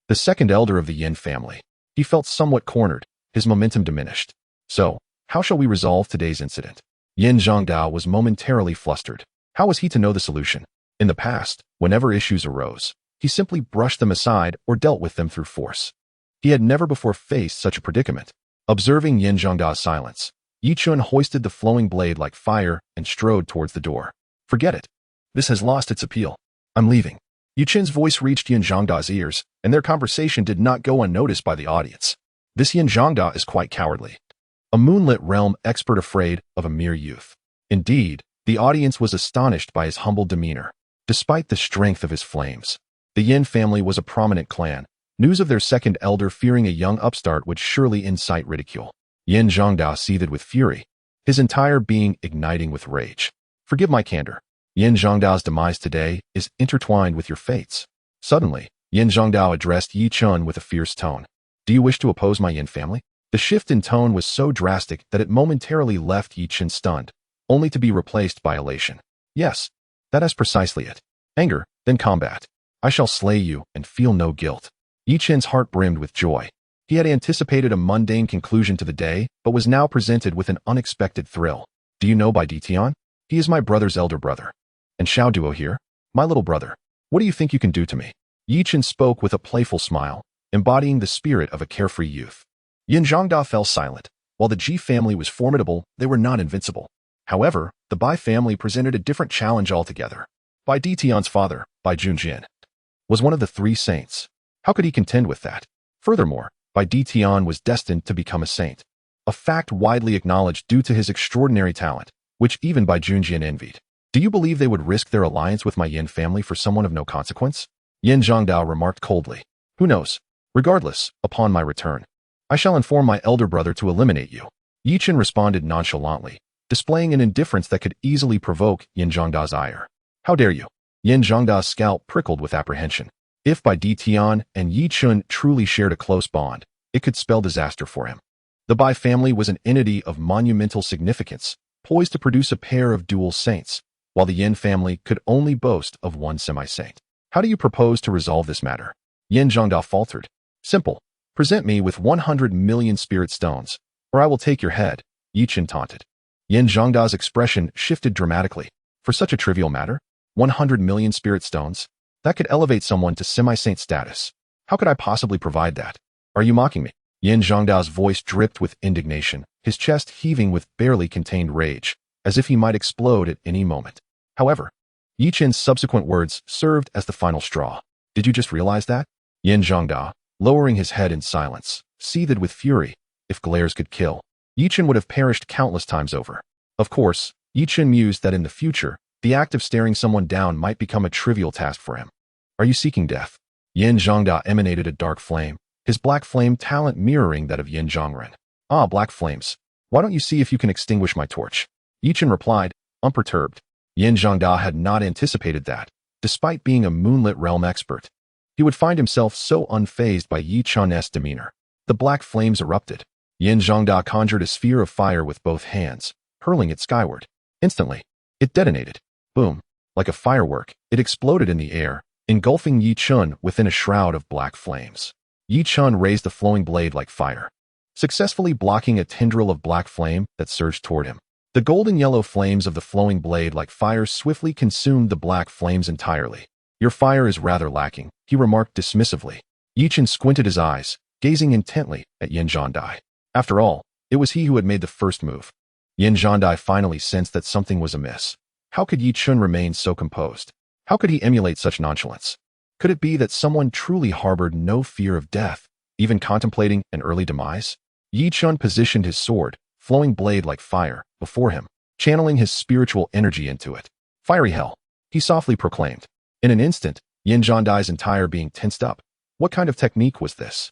Speaker 1: the second elder of the Yin family. He felt somewhat cornered, his momentum diminished. So, how shall we resolve today's incident? Yin Zhongda was momentarily flustered. How was he to know the solution? In the past, whenever issues arose, he simply brushed them aside or dealt with them through force. He had never before faced such a predicament. Observing Yin Zhongda's silence, Yi Chen hoisted the flowing blade like fire and strode towards the door. Forget it. This has lost its appeal. I'm leaving. Yi Chen's voice reached Yin Zhongda's ears, and their conversation did not go unnoticed by the audience. This Yin Zhongda is quite cowardly. A moonlit realm expert afraid of a mere youth. Indeed, the audience was astonished by his humble demeanor. Despite the strength of his flames, the Yin family was a prominent clan. News of their second elder fearing a young upstart would surely incite ridicule. Yin Zhongda seethed with fury, his entire being igniting with rage. Forgive my candor. Yin Zhongda's demise today is intertwined with your fates. Suddenly, Yin Zhongda addressed Yi Chen with a fierce tone. Do you wish to oppose my Yin family? The shift in tone was so drastic that it momentarily left Yi Chen stunned, only to be replaced by elation. Yes, that is precisely it. Anger, then combat. I shall slay you and feel no guilt. Yi Chen's heart brimmed with joy. He had anticipated a mundane conclusion to the day, but was now presented with an unexpected thrill. Do you know Bai Ditian? He is my brother's elder brother. And Xiao Duo here? My little brother. What do you think you can do to me? Yi Chen spoke with a playful smile, embodying the spirit of a carefree youth. Yin Zhongda fell silent. While the Ji family was formidable, they were not invincible. However, the Bai family presented a different challenge altogether. Bai Ditian's father, Bai Junjin, was one of the three saints. How could he contend with that? Furthermore, Bai Ditian was destined to become a saint, a fact widely acknowledged due to his extraordinary talent, which even Bai Junjin envied. Do you believe they would risk their alliance with my Yin family for someone of no consequence? Yin Zhongda remarked coldly. Who knows? Regardless, upon my return, I shall inform my elder brother to eliminate you. Yi Chen responded nonchalantly, displaying an indifference that could easily provoke Yin Zhongda's ire. How dare you? Yin Zhongda's scalp prickled with apprehension. If Bai Ditian and Yi Chen truly shared a close bond, it could spell disaster for him. The Bai family was an entity of monumental significance, poised to produce a pair of dual saints, while the Yin family could only boast of one semi-saint. How do you propose to resolve this matter? Yin Zhongda faltered. Simple. Present me with 100 million spirit stones, or I will take your head, Yi Chen taunted. Yin Zhongda's expression shifted dramatically. For such a trivial matter? 100 million spirit stones? That could elevate someone to semi-saint status. How could I possibly provide that? Are you mocking me? Yin Zhongda's voice dripped with indignation, his chest heaving with barely contained rage, as if he might explode at any moment. However, Yi Chen's subsequent words served as the final straw. Did you just realize that? Yin Zhongda, lowering his head in silence, seethed with fury. If glares could kill, Yi Chen would have perished countless times over. Of course, Yi Chen mused that in the future, the act of staring someone down might become a trivial task for him. Are you seeking death? Yin Zhongda emanated a dark flame, his black flame talent mirroring that of Yin Zhongren. Ah, black flames. Why don't you see if you can extinguish my torch? Yi Chen replied, unperturbed. Yin Zhongda had not anticipated that, despite being a moonlit realm expert, he would find himself so unfazed by Yi Chen's demeanor. The black flames erupted. Yin Zhongda conjured a sphere of fire with both hands, hurling it skyward. Instantly, it detonated. Boom. Like a firework, it exploded in the air, engulfing Yi Chen within a shroud of black flames. Yi Chen raised the flowing blade like fire, successfully blocking a tendril of black flame that surged toward him. The golden yellow flames of the flowing blade like fire swiftly consumed the black flames entirely. Your fire is rather lacking, he remarked dismissively. Yi Chen squinted his eyes, gazing intently at Yin Zhongdai. After all, it was he who had made the first move. Yin Zhongdai finally sensed that something was amiss. How could Yi Chen remain so composed? How could he emulate such nonchalance? Could it be that someone truly harbored no fear of death, even contemplating an early demise? Yi Chen positioned his sword, flowing blade like fire, before him, channeling his spiritual energy into it. Fiery hell, he softly proclaimed. In an instant, Yin Zhongdai's entire being tensed up. What kind of technique was this?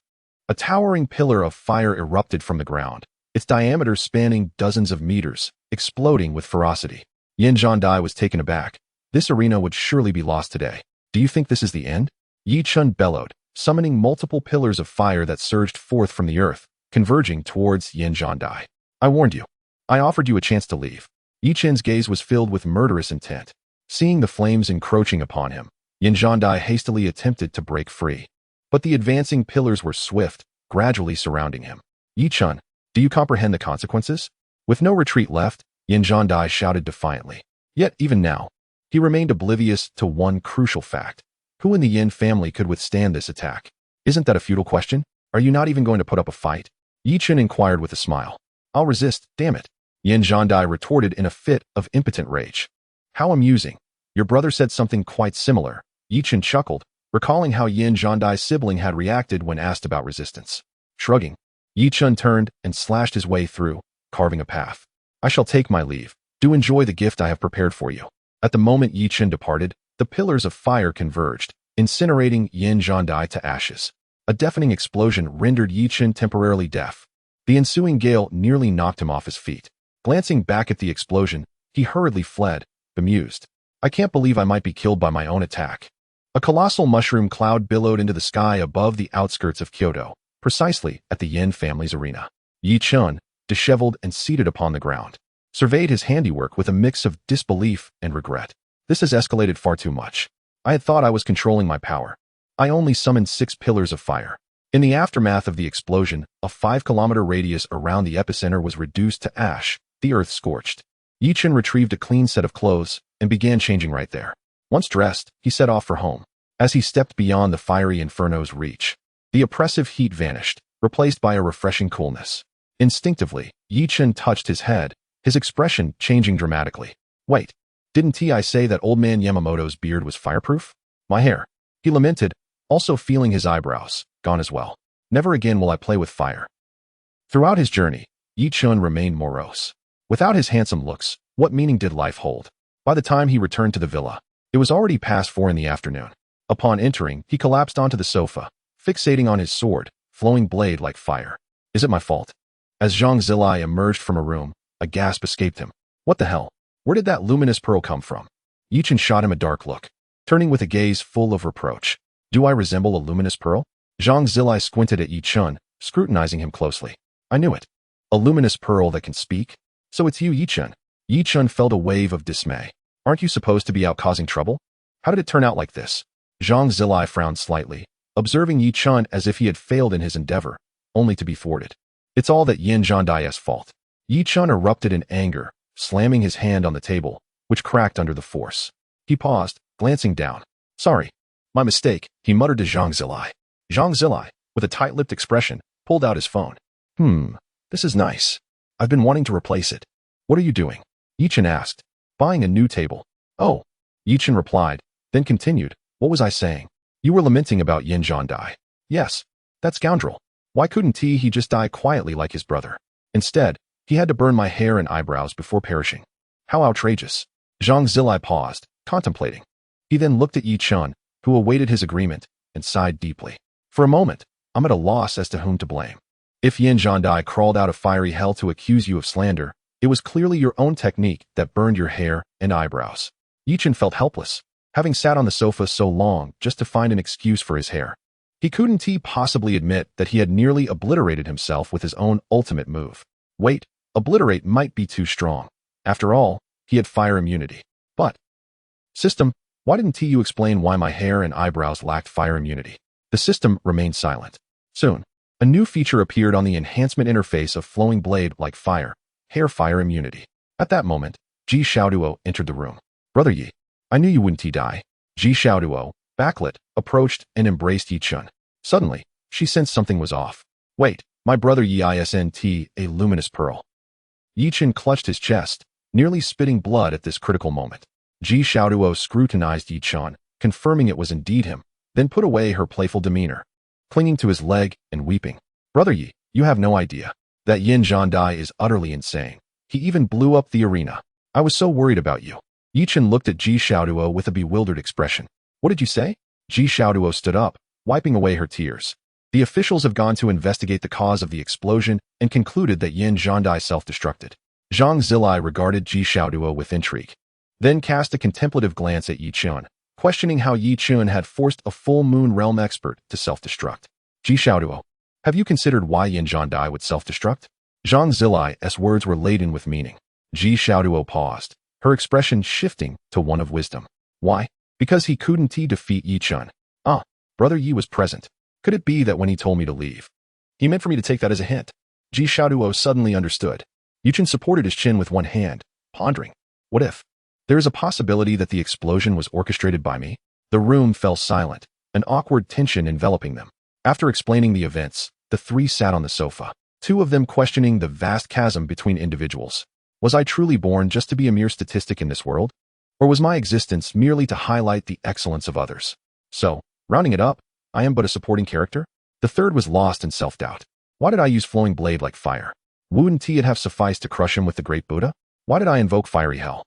Speaker 1: A towering pillar of fire erupted from the ground, its diameter spanning dozens of meters, exploding with ferocity. Yin Zhongdai was taken aback. This arena would surely be lost today. Do you think this is the end? Yi Chen bellowed, summoning multiple pillars of fire that surged forth from the earth, converging towards Yin Zhongdai. I warned you. I offered you a chance to leave. Yi Chen's gaze was filled with murderous intent. Seeing the flames encroaching upon him, Yin Zhongdai hastily attempted to break free. But the advancing pillars were swift, gradually surrounding him. Yi Chen, do you comprehend the consequences? With no retreat left, Yin Zhongdai shouted defiantly. Yet, even now, he remained oblivious to one crucial fact. Who in the Yin family could withstand this attack? Isn't that a futile question? Are you not even going to put up a fight? Yi Chen inquired with a smile. I'll resist, damn it. Yin Zhongdai retorted in a fit of impotent rage. How amusing. Your brother said something quite similar. Yi Chen chuckled, recalling how Yin Zhongdai's sibling had reacted when asked about resistance. Shrugging, Yi Chen turned and slashed his way through, carving a path. I shall take my leave. Do enjoy the gift I have prepared for you. At the moment Yi Chen departed, the pillars of fire converged, incinerating Yin Zhongdai to ashes. A deafening explosion rendered Yi Chen temporarily deaf. The ensuing gale nearly knocked him off his feet. Glancing back at the explosion, he hurriedly fled, bemused. I can't believe I might be killed by my own attack. A colossal mushroom cloud billowed into the sky above the outskirts of Kyoto, precisely at the Yin family's arena. Yi Chen, disheveled and seated upon the ground, surveyed his handiwork with a mix of disbelief and regret. This has escalated far too much. I had thought I was controlling my power. I only summoned 6 pillars of fire. In the aftermath of the explosion, a 5-kilometer radius around the epicenter was reduced to ash, the earth scorched. Yi Chen retrieved a clean set of clothes and began changing right there. Once dressed, he set off for home. As he stepped beyond the fiery inferno's reach, the oppressive heat vanished, replaced by a refreshing coolness. Instinctively, Yi Chen touched his head, his expression changing dramatically. Wait, didn't I say that old man Yamamoto's beard was fireproof? My hair, he lamented, also feeling his eyebrows, gone as well. Never again will I play with fire. Throughout his journey, Yi Chen remained morose. Without his handsome looks, what meaning did life hold? By the time he returned to the villa, it was already past 4 in the afternoon. Upon entering, he collapsed onto the sofa, fixating on his sword, flowing blade like fire. Is it my fault? As Zhang Zilai emerged from a room, a gasp escaped him. What the hell? Where did that luminous pearl come from? Yi Chen shot him a dark look, turning with a gaze full of reproach. Do I resemble a luminous pearl? Zhang Zilai squinted at Yi Chen, scrutinizing him closely. I knew it. A luminous pearl that can speak? So it's you, Yi Chen. Yi Chen felt a wave of dismay. Aren't you supposed to be out causing trouble? How did it turn out like this? Zhang Zilai frowned slightly, observing Yi Chen as if he had failed in his endeavor, only to be thwarted. It's all that Yin Zhongdai's fault. Yi Chen erupted in anger, slamming his hand on the table, which cracked under the force. He paused, glancing down. Sorry. My mistake, he muttered to Zhang Zilai. Zhang Zilai, with a tight-lipped expression, pulled out his phone. This is nice. I've been wanting to replace it. What are you doing? Yi Chen asked. Buying a new table. Oh. Yi Chen replied, then continued. What was I saying? You were lamenting about Yin Zhongdai. Yes. That scoundrel. Why couldn't he just die quietly like his brother? Instead, he had to burn my hair and eyebrows before perishing. How outrageous. Zhang Zilai paused, contemplating. He then looked at Yi Chen, who awaited his agreement, and sighed deeply. For a moment, I'm at a loss as to whom to blame. If Yin Zhandai crawled out of fiery hell to accuse you of slander, it was clearly your own technique that burned your hair and eyebrows. Chen felt helpless, having sat on the sofa so long just to find an excuse for his hair. He couldn't possibly admit that he had nearly obliterated himself with his own ultimate move. Wait, obliterate might be too strong. After all, he had fire immunity. But, system, why didn't you explain why my hair and eyebrows lacked fire immunity? The system remained silent. Soon, a new feature appeared on the enhancement interface of flowing blade like fire, hair fire immunity. At that moment, Ji Xiaoduo entered the room. Brother Yi, I knew you wouldn't die. Ji Xiaoduo, backlit, approached and embraced Yi Chen. Suddenly, she sensed something was off. Wait, my brother Yi isn't a luminous pearl. Yi Chen clutched his chest, nearly spitting blood at this critical moment. Ji Xiaoduo scrutinized Yi Chen, confirming it was indeed him, then put away her playful demeanor, clinging to his leg and weeping. Brother Yi, you have no idea. That Yin Zhandai is utterly insane. He even blew up the arena. I was so worried about you. Yi Chen looked at Ji Xiaoduo with a bewildered expression. What did you say? Ji Xiaoduo stood up, wiping away her tears. The officials have gone to investigate the cause of the explosion and concluded that Yin Zhandai self-destructed. Zhang Zilai regarded Ji Xiaoduo with intrigue, then cast a contemplative glance at Yi Chen, questioning how Yi Chen had forced a full moon realm expert to self-destruct. Ji Xiaoduo, have you considered why Yin Zhandai would self-destruct? Zhang Zilai's words were laden with meaning. Ji Xiaoduo paused, her expression shifting to one of wisdom. Why? Because he couldn't defeat Yi Chen. Ah, Brother Yi was present. Could it be that when he told me to leave, he meant for me to take that as a hint? Ji Xiaoduo suddenly understood. Yi Chen supported his chin with one hand, pondering. What if? There is a possibility that the explosion was orchestrated by me. The room fell silent, an awkward tension enveloping them. After explaining the events, the three sat on the sofa, two of them questioning the vast chasm between individuals. Was I truly born just to be a mere statistic in this world? Or was my existence merely to highlight the excellence of others? So, rounding it up, I am but a supporting character? The third was lost in self-doubt. Why did I use flowing blade like fire? Wouldn't it have sufficed to crush him with the great Buddha? Why did I invoke fiery hell?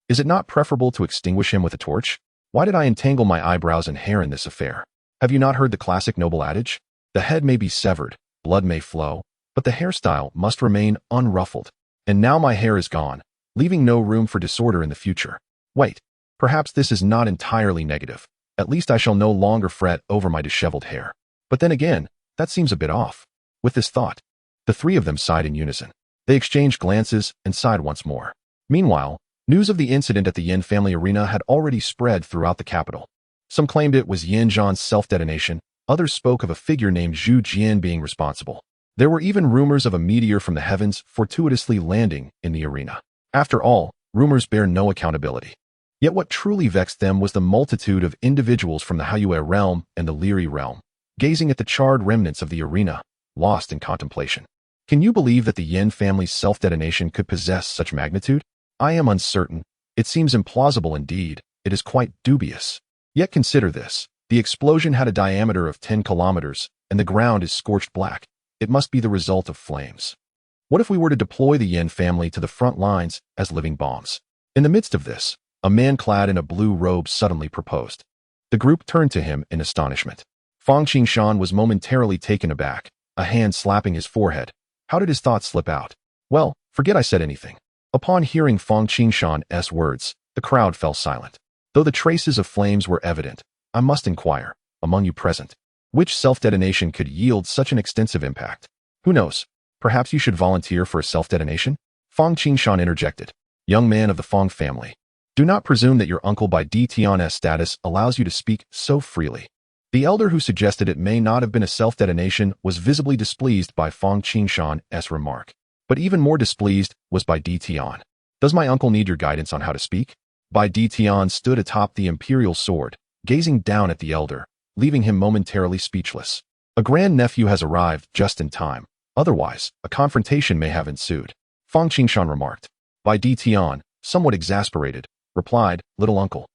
Speaker 1: Is it not preferable to extinguish him with a torch? Why did I entangle my eyebrows and hair in this affair? Have you not heard the classic noble adage? The head may be severed, blood may flow, but the hairstyle must remain unruffled. And now my hair is gone, leaving no room for disorder in the future. Wait, perhaps this is not entirely negative. At least I shall no longer fret over my disheveled hair. But then again, that seems a bit off. With this thought, the three of them sighed in unison. They exchanged glances and sighed once more. Meanwhile, news of the incident at the Yin family arena had already spread throughout the capital. Some claimed it was Yin Zhan's self-detonation, others spoke of a figure named Zhu Jian being responsible. There were even rumors of a meteor from the heavens fortuitously landing in the arena. After all, rumors bear no accountability. Yet what truly vexed them was the multitude of individuals from the Haiyue realm and the Liri realm, gazing at the charred remnants of the arena, lost in contemplation. Can you believe that the Yin family's self-detonation could possess such magnitude? I am uncertain. It seems implausible indeed. It is quite dubious. Yet consider this. The explosion had a diameter of 10 kilometers, and the ground is scorched black. It must be the result of flames. What if we were to deploy the Yin family to the front lines as living bombs? In the midst of this, a man clad in a blue robe suddenly proposed. The group turned to him in astonishment. Fang Qingshan was momentarily taken aback, a hand slapping his forehead. How did his thoughts slip out? Well, forget I said anything. Upon hearing Fang Qingshan's words, the crowd fell silent. Though the traces of flames were evident, I must inquire, among you present, which self-detonation could yield such an extensive impact? Who knows? Perhaps you should volunteer for a self-detonation? Fang Qingshan interjected. Young man of the Fang family, do not presume that your uncle by Tian's status allows you to speak so freely. The elder who suggested it may not have been a self-detonation was visibly displeased by Fang Qingshan's remark. But even more displeased was Bai Tian. Does my uncle need your guidance on how to speak? Bai Tian stood atop the imperial sword, gazing down at the elder, leaving him momentarily speechless. A grandnephew has arrived just in time. Otherwise, a confrontation may have ensued. Fang Qingshan remarked. Bai Tian, somewhat exasperated, replied, Little uncle,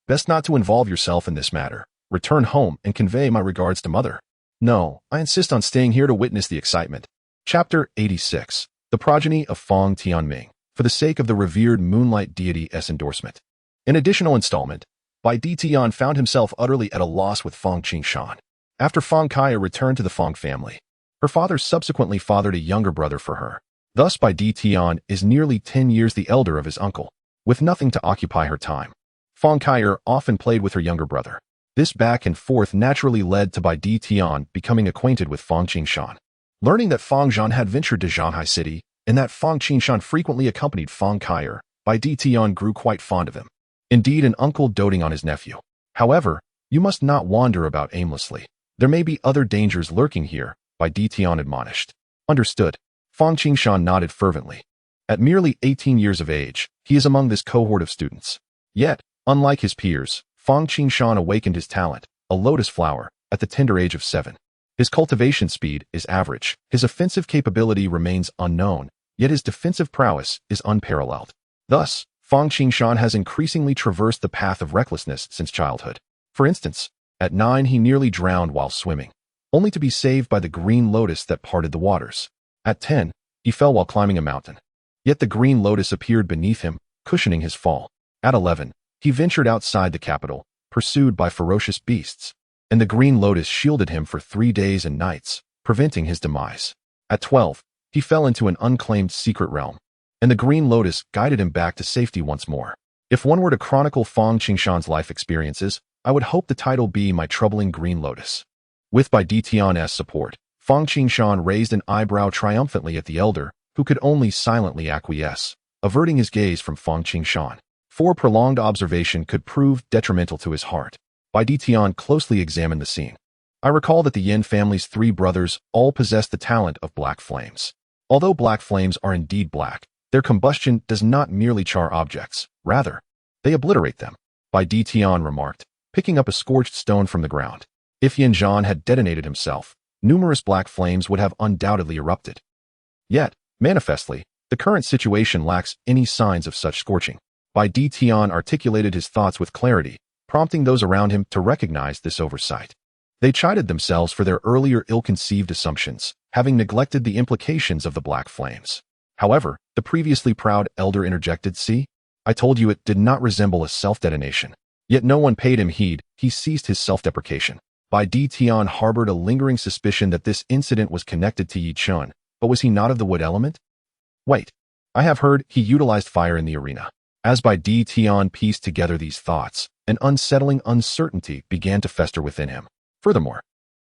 Speaker 1: best not to involve yourself in this matter. Return home and convey my regards to mother. No, I insist on staying here to witness the excitement. Chapter 86. The progeny of Fang Tianming, for the sake of the revered moonlight deity's endorsement. An additional installment. Bai Tian found himself utterly at a loss with Fang Qingshan. After Fang Kaya returned to the Fang family, her father subsequently fathered a younger brother for her. Thus, Bai Di Tian is nearly 10 years the elder of his uncle, with nothing to occupy her time. Fang Kaya often played with her younger brother. This back and forth naturally led to Bai Di Tian becoming acquainted with Fang Qingshan. Learning that Fang Zhan had ventured to Shanghai City, and that Fang Qingshan frequently accompanied Fang Kaya, Bai Di Tian grew quite fond of him. Indeed, an uncle doting on his nephew. However, you must not wander about aimlessly. There may be other dangers lurking here, Bai Di Tian admonished. Understood. Fang Qingshan nodded fervently. At merely 18 years of age, he is among this cohort of students. Yet, unlike his peers, Fang Qingshan awakened his talent, a lotus flower, at the tender age of 7. His cultivation speed is average, his offensive capability remains unknown, yet his defensive prowess is unparalleled. Thus, Fang Qingshan has increasingly traversed the path of recklessness since childhood. For instance, at 9 he nearly drowned while swimming, only to be saved by the green lotus that parted the waters. At 10, he fell while climbing a mountain. Yet the green lotus appeared beneath him, cushioning his fall. At 11, he ventured outside the capital, pursued by ferocious beasts, and the green lotus shielded him for 3 days and nights, preventing his demise. At 12, he fell into an unclaimed secret realm, and the green lotus guided him back to safety once more. If one were to chronicle Fang Qingshan's life experiences, I would hope the title be My Troubling Green Lotus. With Bai Di Tian's support, Fang Qingshan raised an eyebrow triumphantly at the elder, who could only silently acquiesce, averting his gaze from Fang Qingshan. For prolonged observation could prove detrimental to his heart. Bai Di Tian closely examined the scene. I recall that the Yin family's 3 brothers all possessed the talent of black flames. Although black flames are indeed black, their combustion does not merely char objects, rather, they obliterate them. Bai Di Tian remarked, picking up a scorched stone from the ground. If Yin Zhan had detonated himself, numerous black flames would have undoubtedly erupted. Yet, manifestly, the current situation lacks any signs of such scorching. Bai Di Tian articulated his thoughts with clarity, prompting those around him to recognize this oversight. They chided themselves for their earlier ill-conceived assumptions, having neglected the implications of the black flames. However, the previously proud elder interjected, "See? I told you it did not resemble a self-detonation." Yet no one paid him heed, he ceased his self-deprecation. Bai Di Tian harbored a lingering suspicion that this incident was connected to Yi Chen, but was he not of the wood element? Wait, I have heard he utilized fire in the arena. As Bai Di Tian pieced together these thoughts, an unsettling uncertainty began to fester within him. Furthermore,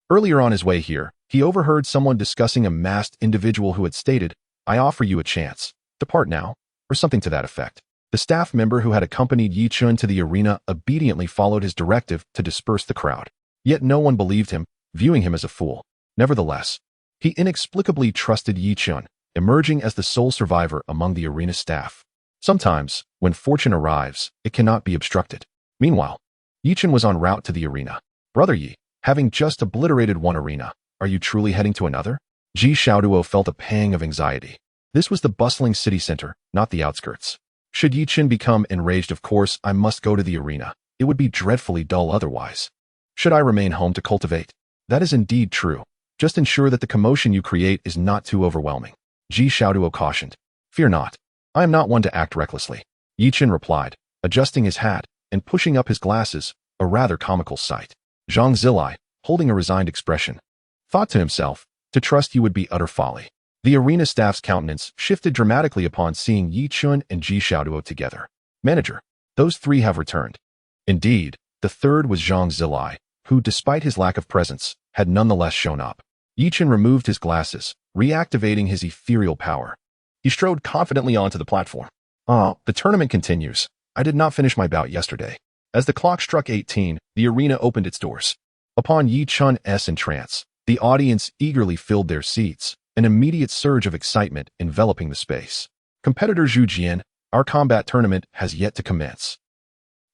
Speaker 1: earlier on his way here, he overheard someone discussing a masked individual who had stated, "I offer you a chance. Depart now," or something to that effect. The staff member who had accompanied Yi Chen to the arena obediently followed his directive to disperse the crowd. Yet no one believed him, viewing him as a fool. Nevertheless, he inexplicably trusted Yi Chen, emerging as the sole survivor among the arena staff. Sometimes, when fortune arrives, it cannot be obstructed. Meanwhile, Yi Chen was en route to the arena. "Brother Yi, having just obliterated one arena, are you truly heading to another?" Ji Xiaoduo felt a pang of anxiety. This was the bustling city center, not the outskirts. Should Yi Chen become enraged, of course I must go to the arena. It would be dreadfully dull otherwise. Should I remain home to cultivate? That is indeed true. Just ensure that the commotion you create is not too overwhelming. Ji Xiaoduo cautioned. "Fear not. I am not one to act recklessly," Yi Chen replied, adjusting his hat and pushing up his glasses, a rather comical sight. Zhang Zilai, holding a resigned expression, thought to himself, to trust you would be utter folly. The arena staff's countenance shifted dramatically upon seeing Yi Chen and Ji Xiaoduo together. "Manager, those 3 have returned." Indeed, the third was Zhang Zilai, who, despite his lack of presence, had nonetheless shown up. Yi Chen removed his glasses, reactivating his ethereal power. He strode confidently onto the platform. The tournament continues. I did not finish my bout yesterday." As the clock struck 18, the arena opened its doors. Upon Yi Chen's entrance, the audience eagerly filled their seats, an immediate surge of excitement enveloping the space. "Competitor Zhu Jian, our combat tournament has yet to commence,"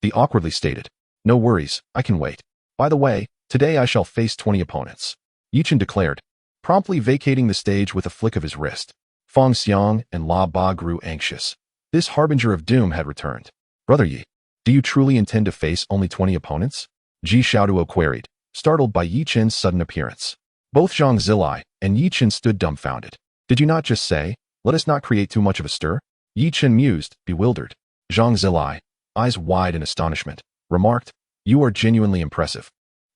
Speaker 1: he awkwardly stated. "No worries, I can wait. By the way, today I shall face 20 opponents," Yi Chen declared, promptly vacating the stage with a flick of his wrist. Fang Xiang and La Ba grew anxious. This harbinger of doom had returned. "Brother Yi, do you truly intend to face only 20 opponents?" Ji Xiaoduo queried, startled by Yi Chen's sudden appearance. Both Zhang Zilai and Yi Chen stood dumbfounded. "Did you not just say, 'Let us not create too much of a stir'?" Yi Chen mused, bewildered. Zhang Zilai, eyes wide in astonishment, remarked, "You are genuinely impressive."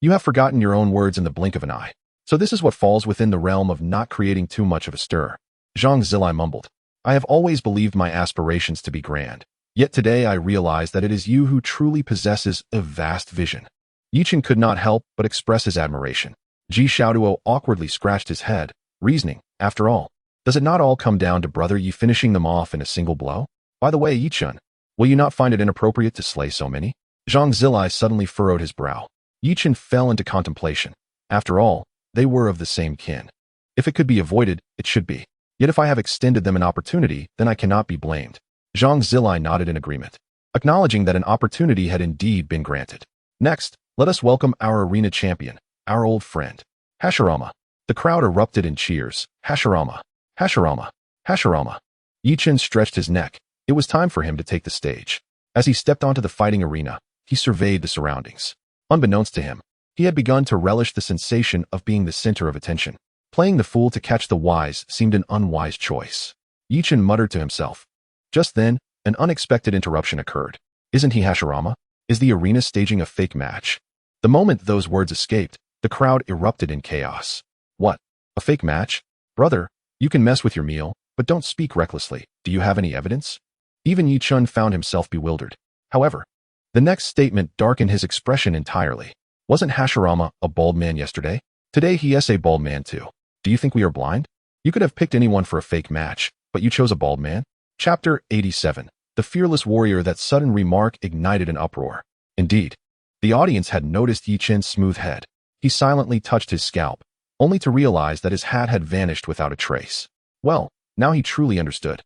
Speaker 1: You have forgotten your own words in the blink of an eye. So this is what falls within the realm of not creating too much of a stir. Zhang Zilai mumbled. I have always believed my aspirations to be grand. Yet today I realize that it is you who truly possesses a vast vision. Yichen could not help but express his admiration. Ji Xiaoduo awkwardly scratched his head, reasoning, after all, does it not all come down to brother Yi finishing them off in a single blow? By the way, Yichen, will you not find it inappropriate to slay so many? Zhang Zilai suddenly furrowed his brow. Yichen fell into contemplation. After all, they were of the same kin. If it could be avoided, it should be. Yet if I have extended them an opportunity, then I cannot be blamed. Zhang Zilai nodded in agreement, acknowledging that an opportunity had indeed been granted. Next, let us welcome our arena champion, our old friend, Hashirama. The crowd erupted in cheers. Hashirama, Hashirama, Hashirama. Yichen stretched his neck. It was time for him to take the stage. As he stepped onto the fighting arena, he surveyed the surroundings. Unbeknownst to him, he had begun to relish the sensation of being the center of attention. Playing the fool to catch the wise seemed an unwise choice. Yichen muttered to himself. Just then, an unexpected interruption occurred. Isn't he Hashirama? Is the arena staging a fake match? The moment those words escaped, the crowd erupted in chaos. What? A fake match? Brother, you can mess with your meal, but don't speak recklessly. Do you have any evidence? Even Yichen found himself bewildered. However, the next statement darkened his expression entirely. Wasn't Hashirama a bald man yesterday? Today he is a bald man too. Do you think we are blind? You could have picked anyone for a fake match, but you chose a bald man? Chapter 87. The fearless warrior. That sudden remark ignited an uproar. Indeed, the audience had noticed Yichen's smooth head. He silently touched his scalp, only to realize that his hat had vanished without a trace. Well, now he truly understood.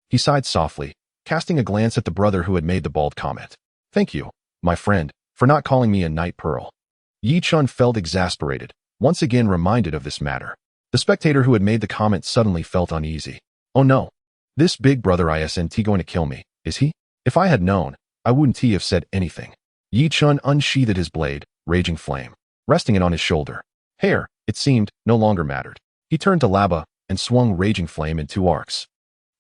Speaker 1: He sighed softly, casting a glance at the brother who had made the bald comment. Thank you, my friend, for not calling me a night pearl. Yichen felt exasperated, once again reminded of this matter. The spectator who had made the comment suddenly felt uneasy. Oh no. This big brother isn't going to kill me, is he? If I had known, I wouldn't have said anything. Yichen unsheathed his blade, raging flame, resting it on his shoulder. Hair, it seemed, no longer mattered. He turned to Laba and swung raging flame in 2 arcs.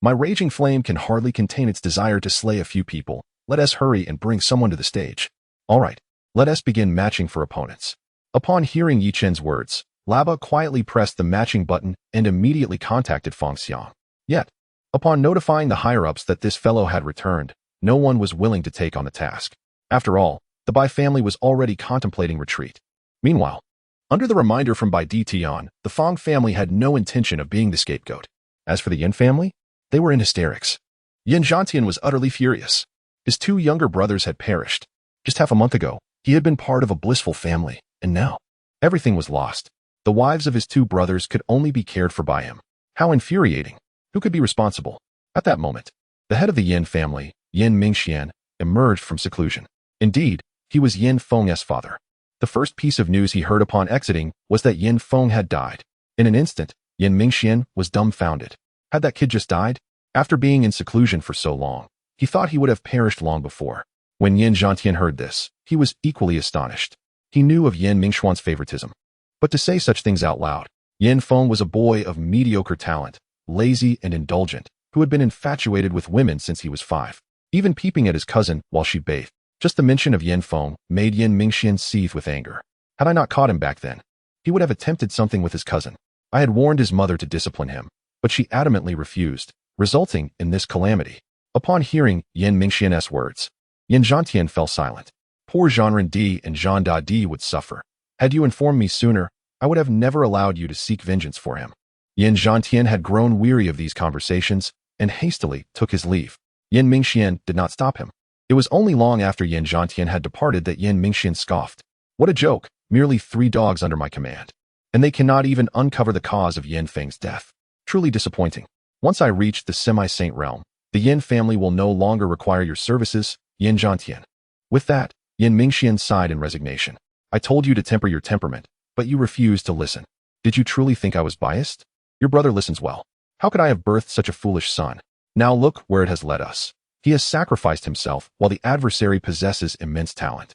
Speaker 1: My raging flame can hardly contain its desire to slay a few people. Let us hurry and bring someone to the stage. All right, let us begin matching for opponents. Upon hearing Yichen's words, Laba quietly pressed the matching button and immediately contacted Feng Xiang. Yet, upon notifying the higher-ups that this fellow had returned, no one was willing to take on the task. After all, the Bai family was already contemplating retreat. Meanwhile, under the reminder from Bai Ditian, the Feng family had no intention of being the scapegoat. As for the Yin family, they were in hysterics. Yin Zhantian was utterly furious. His 2 younger brothers had perished. Just half a month ago, he had been part of a blissful family, and now, everything was lost. The wives of his 2 brothers could only be cared for by him. How infuriating. Who could be responsible? At that moment, the head of the Yin family, Yin Mingxian, emerged from seclusion. Indeed, he was Yin Feng's father. The first piece of news he heard upon exiting was that Yin Feng had died. In an instant, Yin Mingxian was dumbfounded. Had that kid just died? After being in seclusion for so long, he thought he would have perished long before. When Yin Zhantian heard this, he was equally astonished. He knew of Yin Mingxuan's favoritism. But to say such things out loud, Yin Feng was a boy of mediocre talent, lazy and indulgent, who had been infatuated with women since he was 5, even peeping at his cousin while she bathed. Just the mention of Yin Feng made Yin Mingxian seethe with anger. Had I not caught him back then, he would have attempted something with his cousin. I had warned his mother to discipline him, but she adamantly refused, resulting in this calamity. Upon hearing Yin Mingxian's words, Yin Zhantian fell silent. Poor Zhanren Di and Zhan Da Di would suffer. Had you informed me sooner, I would have never allowed you to seek vengeance for him. Yin Zhantian had grown weary of these conversations and hastily took his leave. Yin Mingxian did not stop him. It was only long after Yin Zhantian had departed that Yin Mingxian scoffed. What a joke, merely 3 dogs under my command. And they cannot even uncover the cause of Yin Feng's death. Truly disappointing. Once I reach the semi-saint realm, the Yin family will no longer require your services, Yin Zhantian. With that, Yin Mingxian sighed in resignation. I told you to temper your temperament, but you refused to listen. Did you truly think I was biased? Your brother listens well. How could I have birthed such a foolish son? Now look where it has led us. He has sacrificed himself while the adversary possesses immense talent.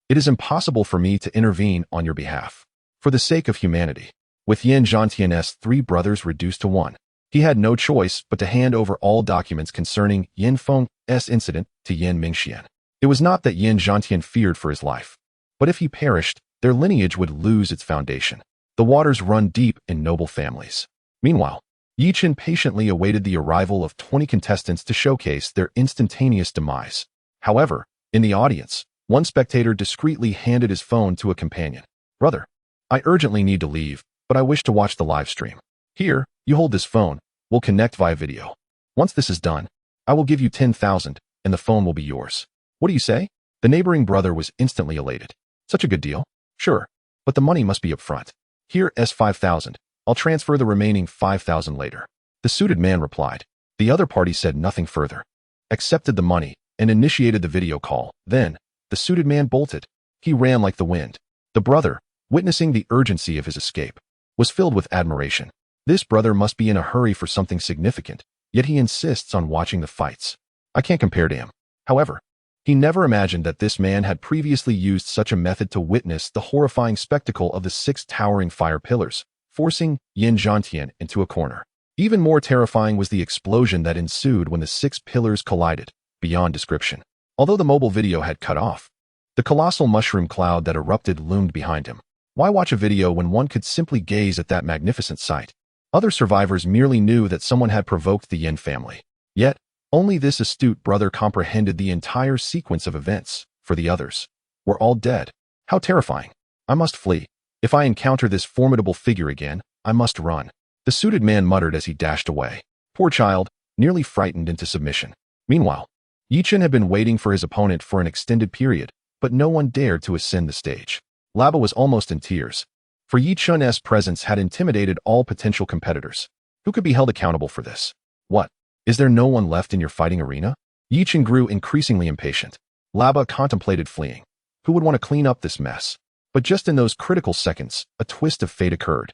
Speaker 1: It is impossible for me to intervene on your behalf. For the sake of humanity. With Yin Zhantian's 3 brothers reduced to 1, he had no choice but to hand over all documents concerning Yin Feng's incident to Yin Mingxian. It was not that Yin Zhantian feared for his life. But if he perished, their lineage would lose its foundation. The waters run deep in noble families. Meanwhile, Chen patiently awaited the arrival of 20 contestants to showcase their instantaneous demise. However, in the audience, one spectator discreetly handed his phone to a companion. "Brother, I urgently need to leave, but I wish to watch the live stream. Here, you hold this phone. We'll connect via video. Once this is done, I will give you 10,000, and the phone will be yours. What do you say?" The neighboring brother was instantly elated. "Such a good deal? Sure, but the money must be up front. Here, 5,000. I'll transfer the remaining 5,000 later." The suited man replied. The other party said nothing further, accepted the money, and initiated the video call. Then, the suited man bolted. He ran like the wind. The brother, witnessing the urgency of his escape, was filled with admiration. This brother must be in a hurry for something significant, yet he insists on watching the fights. I can't compare to him. However, he never imagined that this man had previously used such a method to witness the horrifying spectacle of the 6 towering fire pillars, forcing Yin Zhantian into a corner. Even more terrifying was the explosion that ensued when the 6 pillars collided, beyond description. Although the mobile video had cut off, the colossal mushroom cloud that erupted loomed behind him. Why watch a video when one could simply gaze at that magnificent sight? Other survivors merely knew that someone had provoked the Yin family. Yet, only this astute brother comprehended the entire sequence of events. For the others, were all dead. How terrifying. I must flee. If I encounter this formidable figure again, I must run. The suited man muttered as he dashed away. Poor child, nearly frightened into submission. Meanwhile, Chen had been waiting for his opponent for an extended period, but no one dared to ascend the stage. Laba was almost in tears, for Chen's presence had intimidated all potential competitors. Who could be held accountable for this? What? Is there no one left in your fighting arena? Chen grew increasingly impatient. Laba contemplated fleeing. Who would want to clean up this mess? But just in those critical seconds, a twist of fate occurred.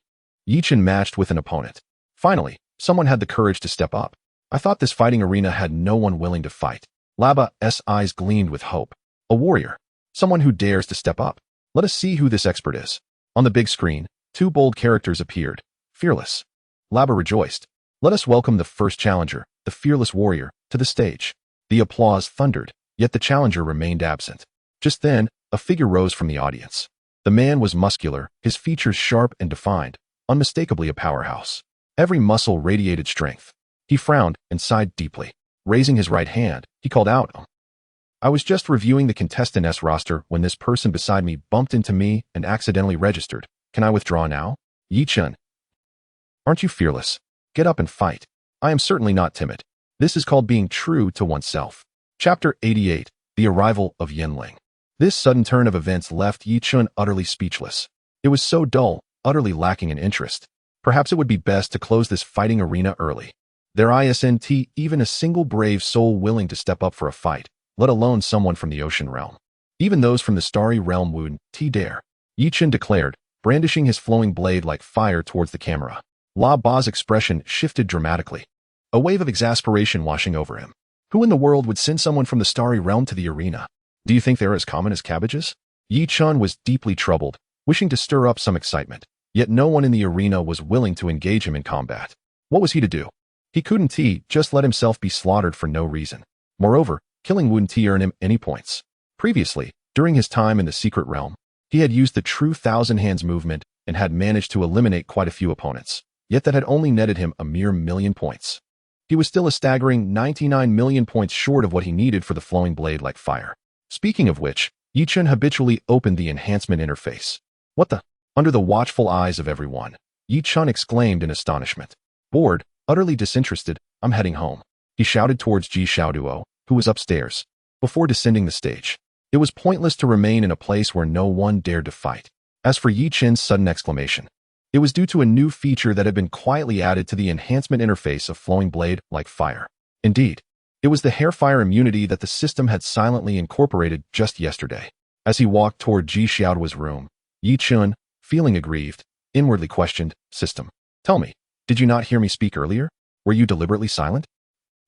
Speaker 1: Chen matched with an opponent. Finally, someone had the courage to step up. I thought this fighting arena had no one willing to fight. Laba's eyes gleamed with hope. A warrior. Someone who dares to step up. Let us see who this expert is. On the big screen, 2 bold characters appeared. Fearless. Laba rejoiced. Let us welcome the first challenger, the fearless warrior, to the stage. The applause thundered, yet the challenger remained absent. Just then, a figure rose from the audience. The man was muscular, his features sharp and defined, unmistakably a powerhouse. Every muscle radiated strength. He frowned and sighed deeply. Raising his right hand, he called out, "I was just reviewing the contestants' roster when this person beside me bumped into me and accidentally registered. Can I withdraw now?" Chen. "Aren't you fearless? Get up and fight." "I am certainly not timid. This is called being true to oneself." Chapter 88, The Arrival of Yinling. This sudden turn of events left Chen utterly speechless. It was so dull, utterly lacking in interest. Perhaps it would be best to close this fighting arena early. There isn't even a single brave soul willing to step up for a fight, let alone someone from the ocean realm. Even those from the starry realm wouldn't dare. Chen declared, brandishing his flowing blade like fire towards the camera. Laba's expression shifted dramatically, a wave of exasperation washing over him. Who in the world would send someone from the starry realm to the arena? Do you think they're as common as cabbages? Chen was deeply troubled, wishing to stir up some excitement, yet no one in the arena was willing to engage him in combat. What was he to do? He couldn't just let himself be slaughtered for no reason. Moreover, killing wouldn't earn him any points. Previously, during his time in the secret realm, he had used the true thousand hands movement and had managed to eliminate quite a few opponents, yet that had only netted him a mere 1,000,000 points. He was still a staggering 99 million points short of what he needed for the flowing blade like fire. Speaking of which, Chen habitually opened the enhancement interface. What the? Under the watchful eyes of everyone, Chen exclaimed in astonishment. Bored, utterly disinterested, I'm heading home. He shouted towards Susanoo, who was upstairs, before descending the stage. It was pointless to remain in a place where no one dared to fight. As for Chen's sudden exclamation, it was due to a new feature that had been quietly added to the enhancement interface of flowing blade like fire. Indeed, it was the hairfire immunity that the system had silently incorporated just yesterday. As he walked toward Susanoo's room, Chen, feeling aggrieved, inwardly questioned, "System, tell me, did you not hear me speak earlier? Were you deliberately silent?"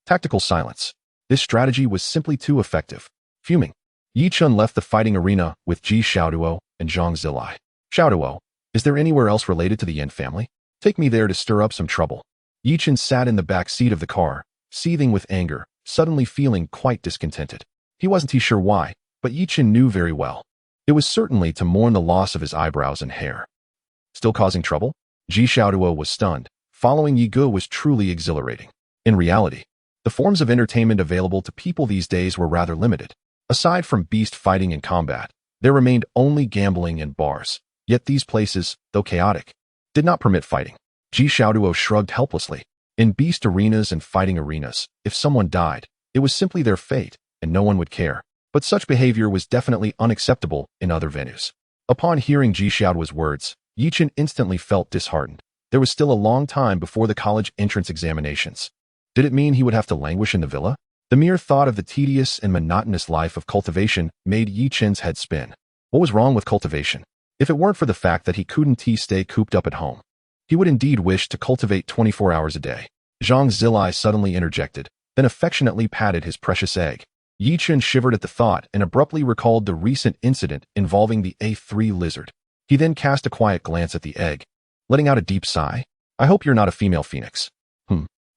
Speaker 1: Tactical silence. This strategy was simply too effective. Fuming, Chen left the fighting arena with Susanoo and Zhang Zilai. "Susanoo, is there anywhere else related to the Yin family? Take me there to stir up some trouble." Chen sat in the back seat of the car, seething with anger, suddenly feeling quite discontented. He wasn't sure why, but Chen knew very well. It was certainly to mourn the loss of his eyebrows and hair. Still causing trouble? Ji Xiaoduo was stunned. Following Yi Ge was truly exhilarating. In reality, the forms of entertainment available to people these days were rather limited. Aside from beast fighting and combat, there remained only gambling and bars. Yet these places, though chaotic, did not permit fighting. Ji Xiaoduo shrugged helplessly. In beast arenas and fighting arenas, if someone died, it was simply their fate, and no one would care. But such behavior was definitely unacceptable in other venues. Upon hearing Ji Xiaoduo's words, Yi Chen instantly felt disheartened. There was still a long time before the college entrance examinations. Did it mean he would have to languish in the villa? The mere thought of the tedious and monotonous life of cultivation made Yi Chen's head spin. What was wrong with cultivation? If it weren't for the fact that he couldn't stay cooped up at home, he would indeed wish to cultivate 24 hours a day. Zhang Zilai suddenly interjected, then affectionately patted his precious egg. Yi Chen shivered at the thought and abruptly recalled the recent incident involving the A3 lizard. He then cast a quiet glance at the egg, letting out a deep sigh. I hope you're not a female phoenix.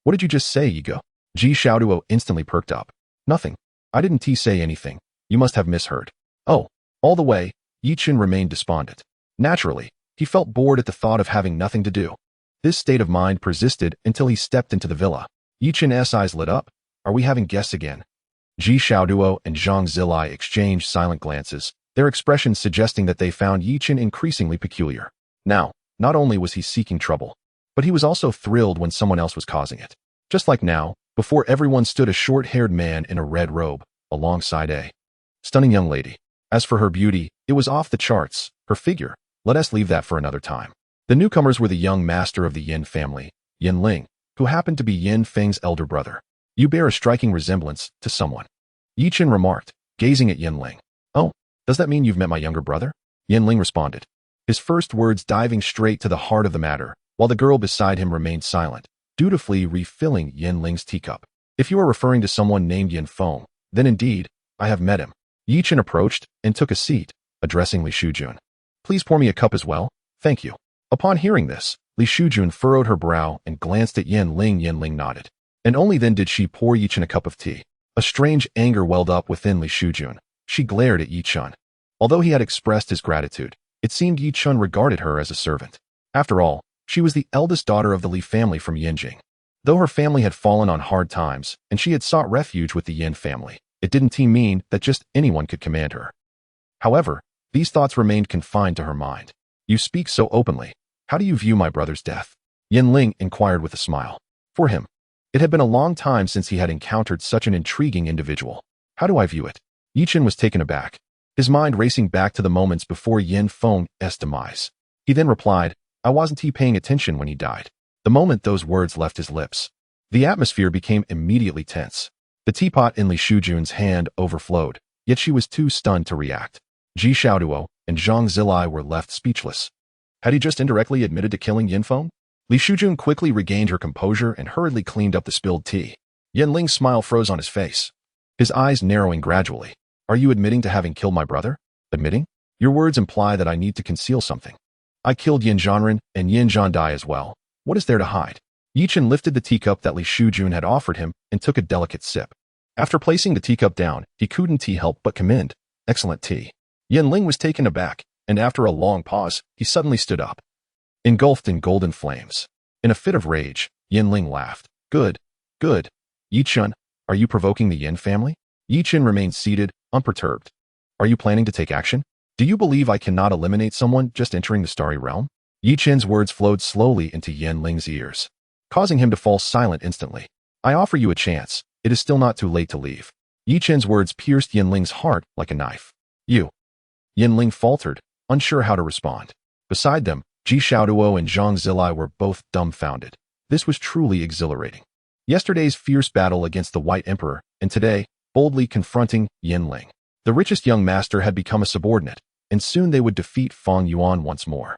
Speaker 1: What did you just say, Yi Ge? Ji Xiaoduo instantly perked up. Nothing. I didn't say anything. You must have misheard. Oh. All the way, Yi Chen remained despondent. Naturally, he felt bored at the thought of having nothing to do. This state of mind persisted until he stepped into the villa. Yi Chen's eyes lit up. Are we having guests again? Ji Xiaoduo and Zhang Zilai exchanged silent glances, their expressions suggesting that they found Yi Chen increasingly peculiar. Now, not only was he seeking trouble, but he was also thrilled when someone else was causing it. Just like now, before everyone stood a short-haired man in a red robe, alongside a stunning young lady. As for her beauty, it was off the charts. Her figure, let us leave that for another time. The newcomers were the young master of the Yin family, Yin Ling, who happened to be Yin Feng's elder brother. You bear a striking resemblance to someone, Yi Chen remarked, gazing at Yin Ling. Oh, does that mean you've met my younger brother? Yin Ling responded, his first words diving straight to the heart of the matter, while the girl beside him remained silent, dutifully refilling Yin Ling's teacup. If you are referring to someone named Yin Feng, then indeed, I have met him. Yi Chen approached and took a seat, addressing Li Shujun. Please pour me a cup as well, thank you. Upon hearing this, Li Shujun furrowed her brow and glanced at Yin Ling. Yin Ling nodded. And only then did she pour Yi Chen a cup of tea. A strange anger welled up within Li Shujun. She glared at Yi Chen. Although he had expressed his gratitude, it seemed Yi Chen regarded her as a servant. After all, she was the eldest daughter of the Li family from Yinjing. Though her family had fallen on hard times, and she had sought refuge with the Yin family, it didn't mean that just anyone could command her. However, these thoughts remained confined to her mind. You speak so openly. How do you view my brother's death? Yin Ling inquired with a smile. For him, it had been a long time since he had encountered such an intriguing individual. How do I view it? Yi Chen was taken aback, his mind racing back to the moments before Yin Feng's demise. He then replied, I wasn't paying attention when he died. The moment those words left his lips, the atmosphere became immediately tense. The teapot in Li Shujun's hand overflowed, yet she was too stunned to react. Ji Xiaoduo and Zhang Zilai were left speechless. Had he just indirectly admitted to killing Yin Feng? Li Shujun quickly regained her composure and hurriedly cleaned up the spilled tea. Yin Ling's smile froze on his face, his eyes narrowing gradually. Are you admitting to having killed my brother? Admitting? Your words imply that I need to conceal something. I killed Yin Zhanren and Yin Zhandai as well. What is there to hide? Yi Chen lifted the teacup that Li Shujun had offered him and took a delicate sip. After placing the teacup down, he couldn't help but commend. Excellent tea. Yin Ling was taken aback, and after a long pause, he suddenly stood up, engulfed in golden flames. In a fit of rage, Yin Ling laughed. Good. Yi Chen, are you provoking the Yin family? Yi Chen remained seated, unperturbed. Are you planning to take action? Do you believe I cannot eliminate someone just entering the starry realm? Yi Chen's words flowed slowly into Yin Ling's ears, causing him to fall silent instantly. I offer you a chance. It is still not too late to leave. Yi Chen's words pierced Yin Ling's heart like a knife. You. Yin Ling faltered, unsure how to respond. Beside them, Ji Xiaoduo and Zhang Zilai were both dumbfounded. This was truly exhilarating. Yesterday's fierce battle against the White Emperor, and today, boldly confronting Yin Ling. The richest young master had become a subordinate, and soon they would defeat Feng Yuan once more.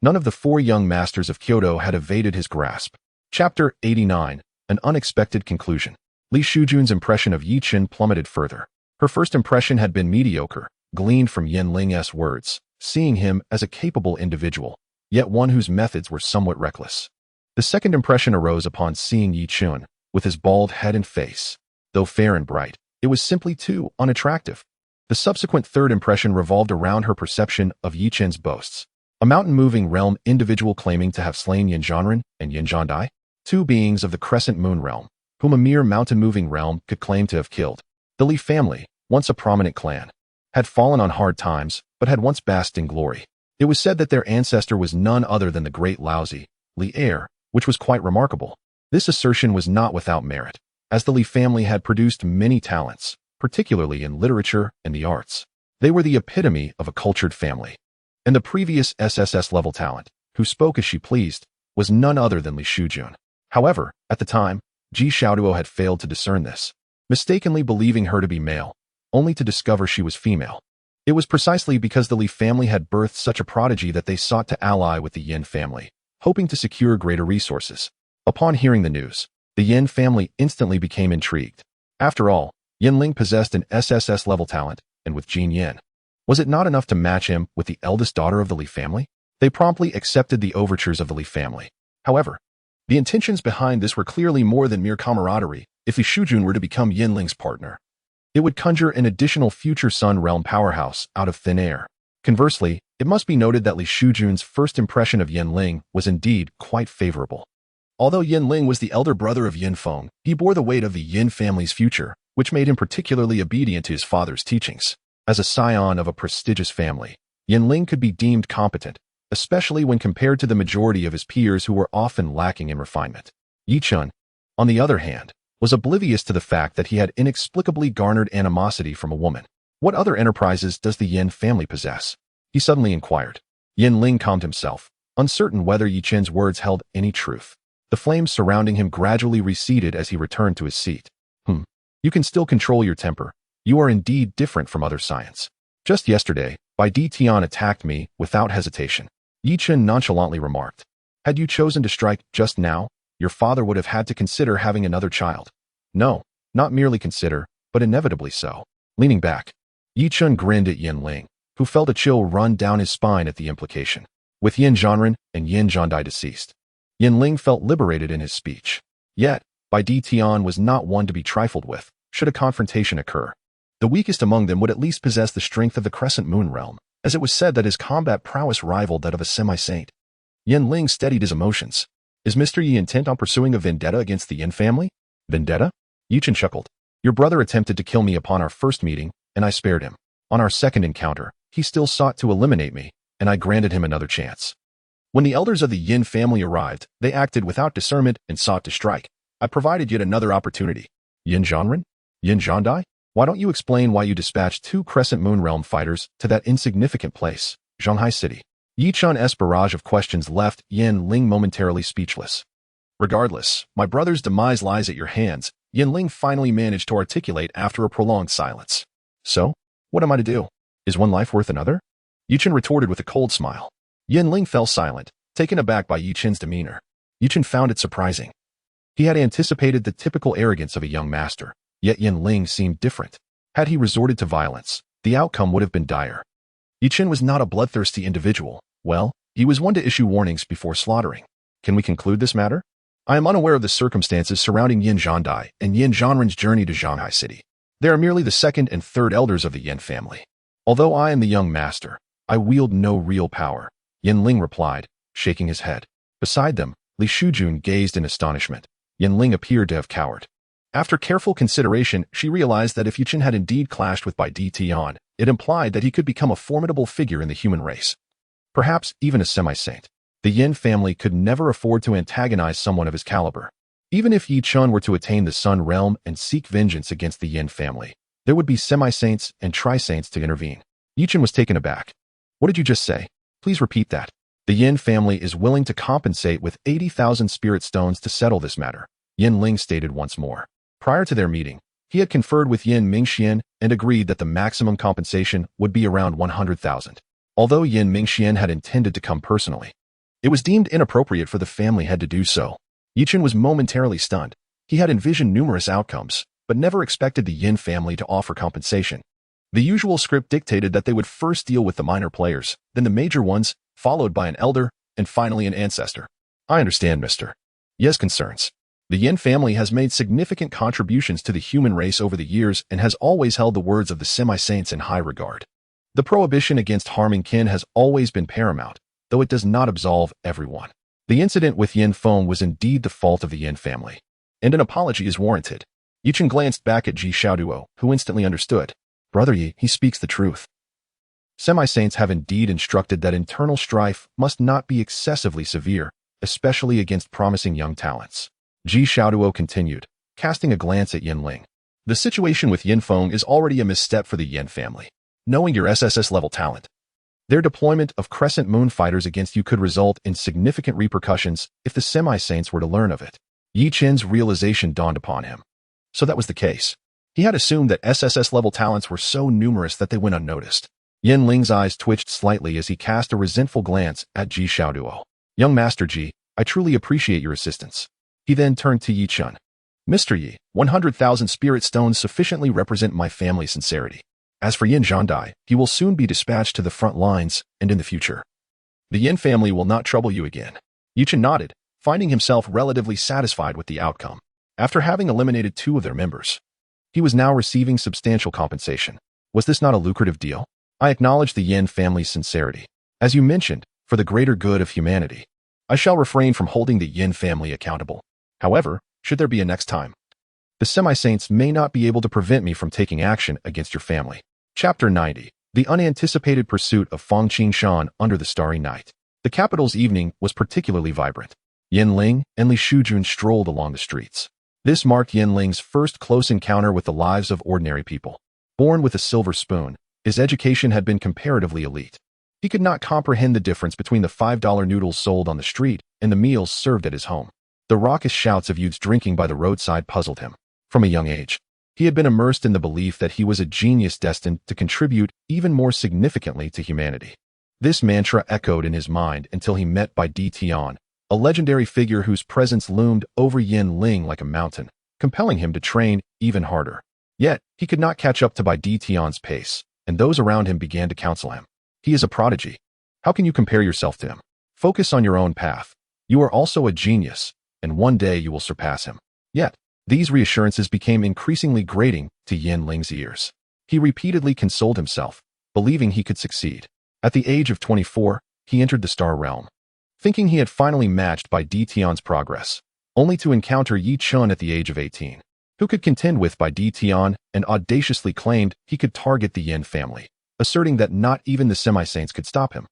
Speaker 1: None of the four young masters of Kyoto had evaded his grasp. Chapter 89, An Unexpected Conclusion. Li Shujun's impression of Yi Chen plummeted further. Her first impression had been mediocre, gleaned from Yin Ling's words, seeing him as a capable individual, yet one whose methods were somewhat reckless. The second impression arose upon seeing Yi Chen, with his bald head and face. Though fair and bright, it was simply too unattractive. The subsequent third impression revolved around her perception of Yi Chen's boasts. A mountain-moving realm individual claiming to have slain Yin Zhanren and Yin Zhandai, two beings of the Crescent Moon realm, whom a mere mountain-moving realm could claim to have killed. The Li family, once a prominent clan, had fallen on hard times, but had once basked in glory. It was said that their ancestor was none other than the great Laozi, Li heir, which was quite remarkable. This assertion was not without merit, as the Li family had produced many talents, particularly in literature and the arts. They were the epitome of a cultured family. And the previous SSS level talent, who spoke as she pleased, was none other than Li Shujun. However, at the time, Ji Xiaoduo had failed to discern this, mistakenly believing her to be male, only to discover she was female. It was precisely because the Li family had birthed such a prodigy that they sought to ally with the Yin family, hoping to secure greater resources. Upon hearing the news, the Yin family instantly became intrigued. After all, Yinling possessed an SSS-level talent, and with Jin Yin, was it not enough to match him with the eldest daughter of the Li family? They promptly accepted the overtures of the Li family. However, the intentions behind this were clearly more than mere camaraderie. If Li Shujun were to become Yinling's partner, it would conjure an additional future Sun realm powerhouse out of thin air. Conversely, it must be noted that Li Shujun's first impression of Yinling was indeed quite favorable. Although Yinling was the elder brother of Yin Feng, he bore the weight of the Yin family's future, which made him particularly obedient to his father's teachings. As a scion of a prestigious family, Yinling could be deemed competent, especially when compared to the majority of his peers who were often lacking in refinement. Yi Chen, on the other hand, was oblivious to the fact that he had inexplicably garnered animosity from a woman. What other enterprises does the Yin family possess? He suddenly inquired. Yinling calmed himself, uncertain whether Yi Chen's words held any truth. The flames surrounding him gradually receded as he returned to his seat. You can still control your temper. You are indeed different from other science. Just yesterday, Bai Di Tian attacked me without hesitation. Yi Chen nonchalantly remarked. Had you chosen to strike just now, your father would have had to consider having another child. No, not merely consider, but inevitably so. Leaning back, Yi Chen grinned at Yinling, who felt a chill run down his spine at the implication. With Yin Zhanren and Yin Zhandai deceased, Yinling felt liberated in his speech. Yet, Bai Di Tian was not one to be trifled with, should a confrontation occur. The weakest among them would at least possess the strength of the Crescent Moon realm, as it was said that his combat prowess rivaled that of a semi-saint. Yinling steadied his emotions. Is Mr. Yi intent on pursuing a vendetta against the Yin family? Vendetta? Yi Chen chuckled. Your brother attempted to kill me upon our first meeting, and I spared him. On our second encounter, he still sought to eliminate me, and I granted him another chance. When the elders of the Yin family arrived, they acted without discernment and sought to strike. I provided yet another opportunity. Yin Zhanren? Yin Zhandai? Why don't you explain why you dispatched 2 Crescent Moon realm fighters to that insignificant place, Shanghai City? Yi Chen's barrage of questions left Yinling momentarily speechless. Regardless, my brother's demise lies at your hands, Yinling finally managed to articulate after a prolonged silence. So, what am I to do? Is one life worth another? Yi Chen retorted with a cold smile. Yinling fell silent, taken aback by Yi Chen's demeanor. Yi Chen found it surprising. He had anticipated the typical arrogance of a young master, yet Yinling seemed different. Had he resorted to violence, the outcome would have been dire. Yi Chen was not a bloodthirsty individual. Well, he was one to issue warnings before slaughtering. Can we conclude this matter? I am unaware of the circumstances surrounding Yin Zhandai and Yin Zhanren's journey to Shanghai City. They are merely the second and third elders of the Yin family. Although I am the young master, I wield no real power, Yinling replied, shaking his head. Beside them, Li Shujun gazed in astonishment. Yinling appeared to have cowered. After careful consideration, she realized that if Yi Chen had indeed clashed with Bai Di Tian, it implied that he could become a formidable figure in the human race. Perhaps even a semi-saint. The Yin family could never afford to antagonize someone of his caliber. Even if Yi Chen were to attain the Sun realm and seek vengeance against the Yin family, there would be semi-saints and tri-saints to intervene. Yi Chen was taken aback. What did you just say? Please repeat that. The Yin family is willing to compensate with 80,000 spirit stones to settle this matter, Yinling stated once more. Prior to their meeting, he had conferred with Yin Mingxian and agreed that the maximum compensation would be around 100,000. Although Yin Mingxian had intended to come personally, it was deemed inappropriate for the family head to do so. Yi Chen was momentarily stunned. He had envisioned numerous outcomes, but never expected the Yin family to offer compensation. The usual script dictated that they would first deal with the minor players, then the major ones, followed by an elder, and finally an ancestor. I understand, Mr. Yes concerns. The Yin family has made significant contributions to the human race over the years and has always held the words of the semi-saints in high regard. The prohibition against harming kin has always been paramount, though it does not absolve everyone. The incident with Yin Feng was indeed the fault of the Yin family, and an apology is warranted. Chen glanced back at Ji Xiaoduo, who instantly understood. Brother Yi, he speaks the truth. Semi-saints have indeed instructed that internal strife must not be excessively severe, especially against promising young talents. Ji Xiaoduo continued, casting a glance at Yin Ling. The situation with Yin Feng is already a misstep for the Yin family. Knowing your SSS-level talent, their deployment of Crescent Moon fighters against you could result in significant repercussions if the semi-saints were to learn of it. Yi Chen's realization dawned upon him. So that was the case. He had assumed that SSS-level talents were so numerous that they went unnoticed. Yin Ling's eyes twitched slightly as he cast a resentful glance at Ji Xiaoduo. Young Master Ji, I truly appreciate your assistance. He then turned to Yi Chen. Mr. Yi, 100,000 spirit stones sufficiently represent my family's sincerity. As for Yin Zhandai, he will soon be dispatched to the front lines and in the future. The Yin family will not trouble you again. Yi Chen nodded, finding himself relatively satisfied with the outcome. After having eliminated 2 of their members, he was now receiving substantial compensation. Was this not a lucrative deal? I acknowledge the Yin family's sincerity. As you mentioned, for the greater good of humanity, I shall refrain from holding the Yin family accountable. However, should there be a next time, the semi-saints may not be able to prevent me from taking action against your family. Chapter 90. The unanticipated pursuit of Fang Qingshan under the starry night. The capital's evening was particularly vibrant. Yin Ling and Li Shujun strolled along the streets. This marked Yin Ling's first close encounter with the lives of ordinary people. Born with a silver spoon, his education had been comparatively elite. He could not comprehend the difference between the $5 noodles sold on the street and the meals served at his home. The raucous shouts of youths drinking by the roadside puzzled him. From a young age, he had been immersed in the belief that he was a genius destined to contribute even more significantly to humanity. This mantra echoed in his mind until he met Bai Di Tian, a legendary figure whose presence loomed over Yin Ling like a mountain, compelling him to train even harder. Yet, he could not catch up to Bai Di Tian's pace, and those around him began to counsel him. He is a prodigy. How can you compare yourself to him? Focus on your own path. You are also a genius, and one day you will surpass him. Yet, these reassurances became increasingly grating to Yin Ling's ears. He repeatedly consoled himself, believing he could succeed. At the age of 24, he entered the Star Realm, thinking he had finally matched Bai Di Tian's progress, only to encounter Yi Chen at the age of 18, who could contend with Bai Di Tian and audaciously claimed he could target the Yin family, asserting that not even the semi-saints could stop him.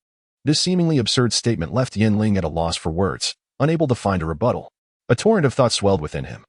Speaker 1: This seemingly absurd statement left Yin Ling at a loss for words, unable to find a rebuttal. A torrent of thought swelled within him,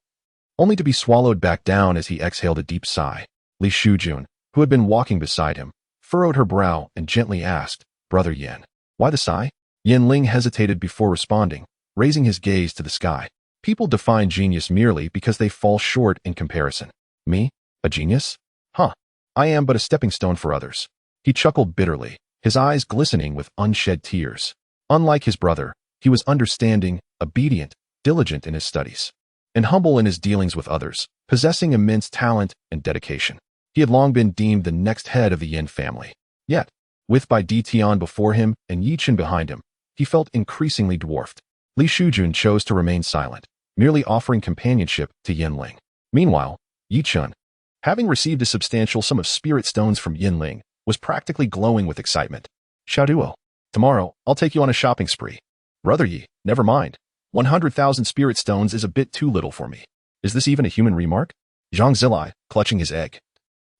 Speaker 1: only to be swallowed back down as he exhaled a deep sigh. Li Shujun, who had been walking beside him, furrowed her brow and gently asked, Brother Yin, why the sigh? Yin Ling hesitated before responding, raising his gaze to the sky. People define genius merely because they fall short in comparison. Me? A genius? Huh. I am but a stepping stone for others. He chuckled bitterly, his eyes glistening with unshed tears. Unlike his brother, he was understanding, obedient, diligent in his studies, and humble in his dealings with others, possessing immense talent and dedication. He had long been deemed the next head of the Yin family. Yet, with Bai Di Tian before him and Yi Chen behind him, he felt increasingly dwarfed. Li Shujun chose to remain silent, merely offering companionship to Yin Ling. Meanwhile, Yi Chen, having received a substantial sum of spirit stones from Yin Ling, was practically glowing with excitement. Xiaoduo, tomorrow, I'll take you on a shopping spree. Brother Yi, never mind. 100,000 spirit stones is a bit too little for me. Is this even a human remark? Zhang Zilai, clutching his egg,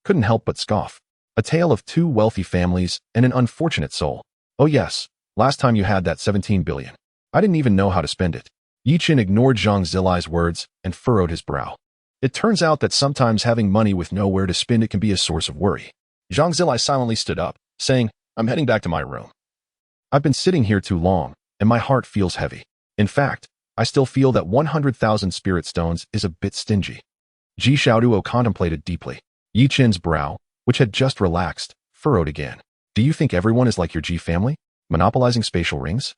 Speaker 1: couldn't help but scoff. A tale of 2 wealthy families and an unfortunate soul. Oh yes, last time you had that 17 billion. I didn't even know how to spend it. Yi Chen ignored Zhang Zilai's words and furrowed his brow. It turns out that sometimes having money with nowhere to spend it can be a source of worry. Zhang Zilai silently stood up, saying, I'm heading back to my room. I've been sitting here too long, and my heart feels heavy. In fact, I still feel that 100,000 spirit stones is a bit stingy. Ji Xiaoduo contemplated deeply. Yi Chen's brow, which had just relaxed, furrowed again. Do you think everyone is like your Ji family, monopolizing spatial rings?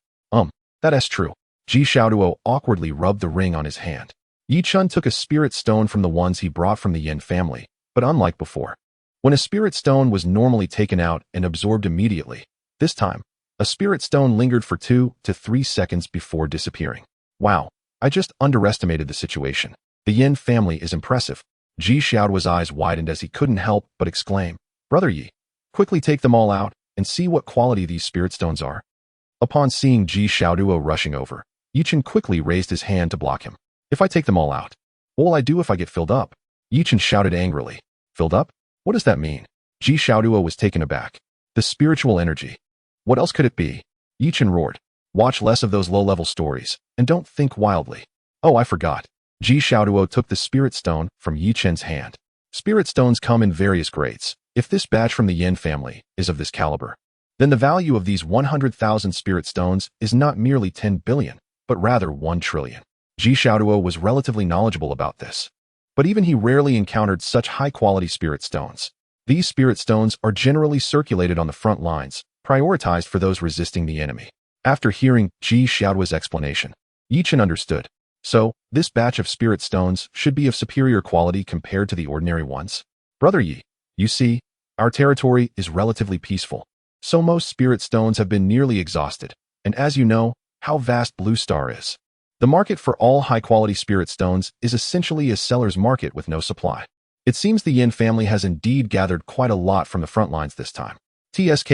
Speaker 1: That's true. Ji Xiaoduo awkwardly rubbed the ring on his hand. Yi Chen took a spirit stone from the ones he brought from the Yin family, but unlike before, when a spirit stone was normally taken out and absorbed immediately, this time, a spirit stone lingered for 2 to 3 seconds before disappearing. Wow, I just underestimated the situation. The Yin family is impressive. Ji Xiaoduo's eyes widened as he couldn't help but exclaim, Brother Yi, quickly take them all out and see what quality these spirit stones are. Upon seeing Ji Xiaoduo rushing over, Yi Chen quickly raised his hand to block him. If I take them all out, what will I do if I get filled up? Yi Chen shouted angrily. Filled up? What does that mean? Ji Xiaoduo was taken aback. The spiritual energy. What else could it be? Yi Chen roared. Watch less of those low-level stories, and don't think wildly. Oh, I forgot. Ji Xiaoduo took the spirit stone from Yi Chen's hand. Spirit stones come in various grades. If this batch from the Yin family is of this caliber, then the value of these 100,000 spirit stones is not merely 10 billion, but rather 1 trillion. Ji Xiaoduo was relatively knowledgeable about this. But even he rarely encountered such high-quality spirit stones. These spirit stones are generally circulated on the front lines, prioritized for those resisting the enemy. After hearing Ji Xiaoduo's explanation, Yi Chen understood. So, this batch of spirit stones should be of superior quality compared to the ordinary ones. Brother Yi, you see, our territory is relatively peaceful. So most spirit stones have been nearly exhausted, and as you know, how vast Blue Star is. The market for all high-quality spirit stones is essentially a seller's market with no supply. It seems the Yin family has indeed gathered quite a lot from the front lines this time. TSK.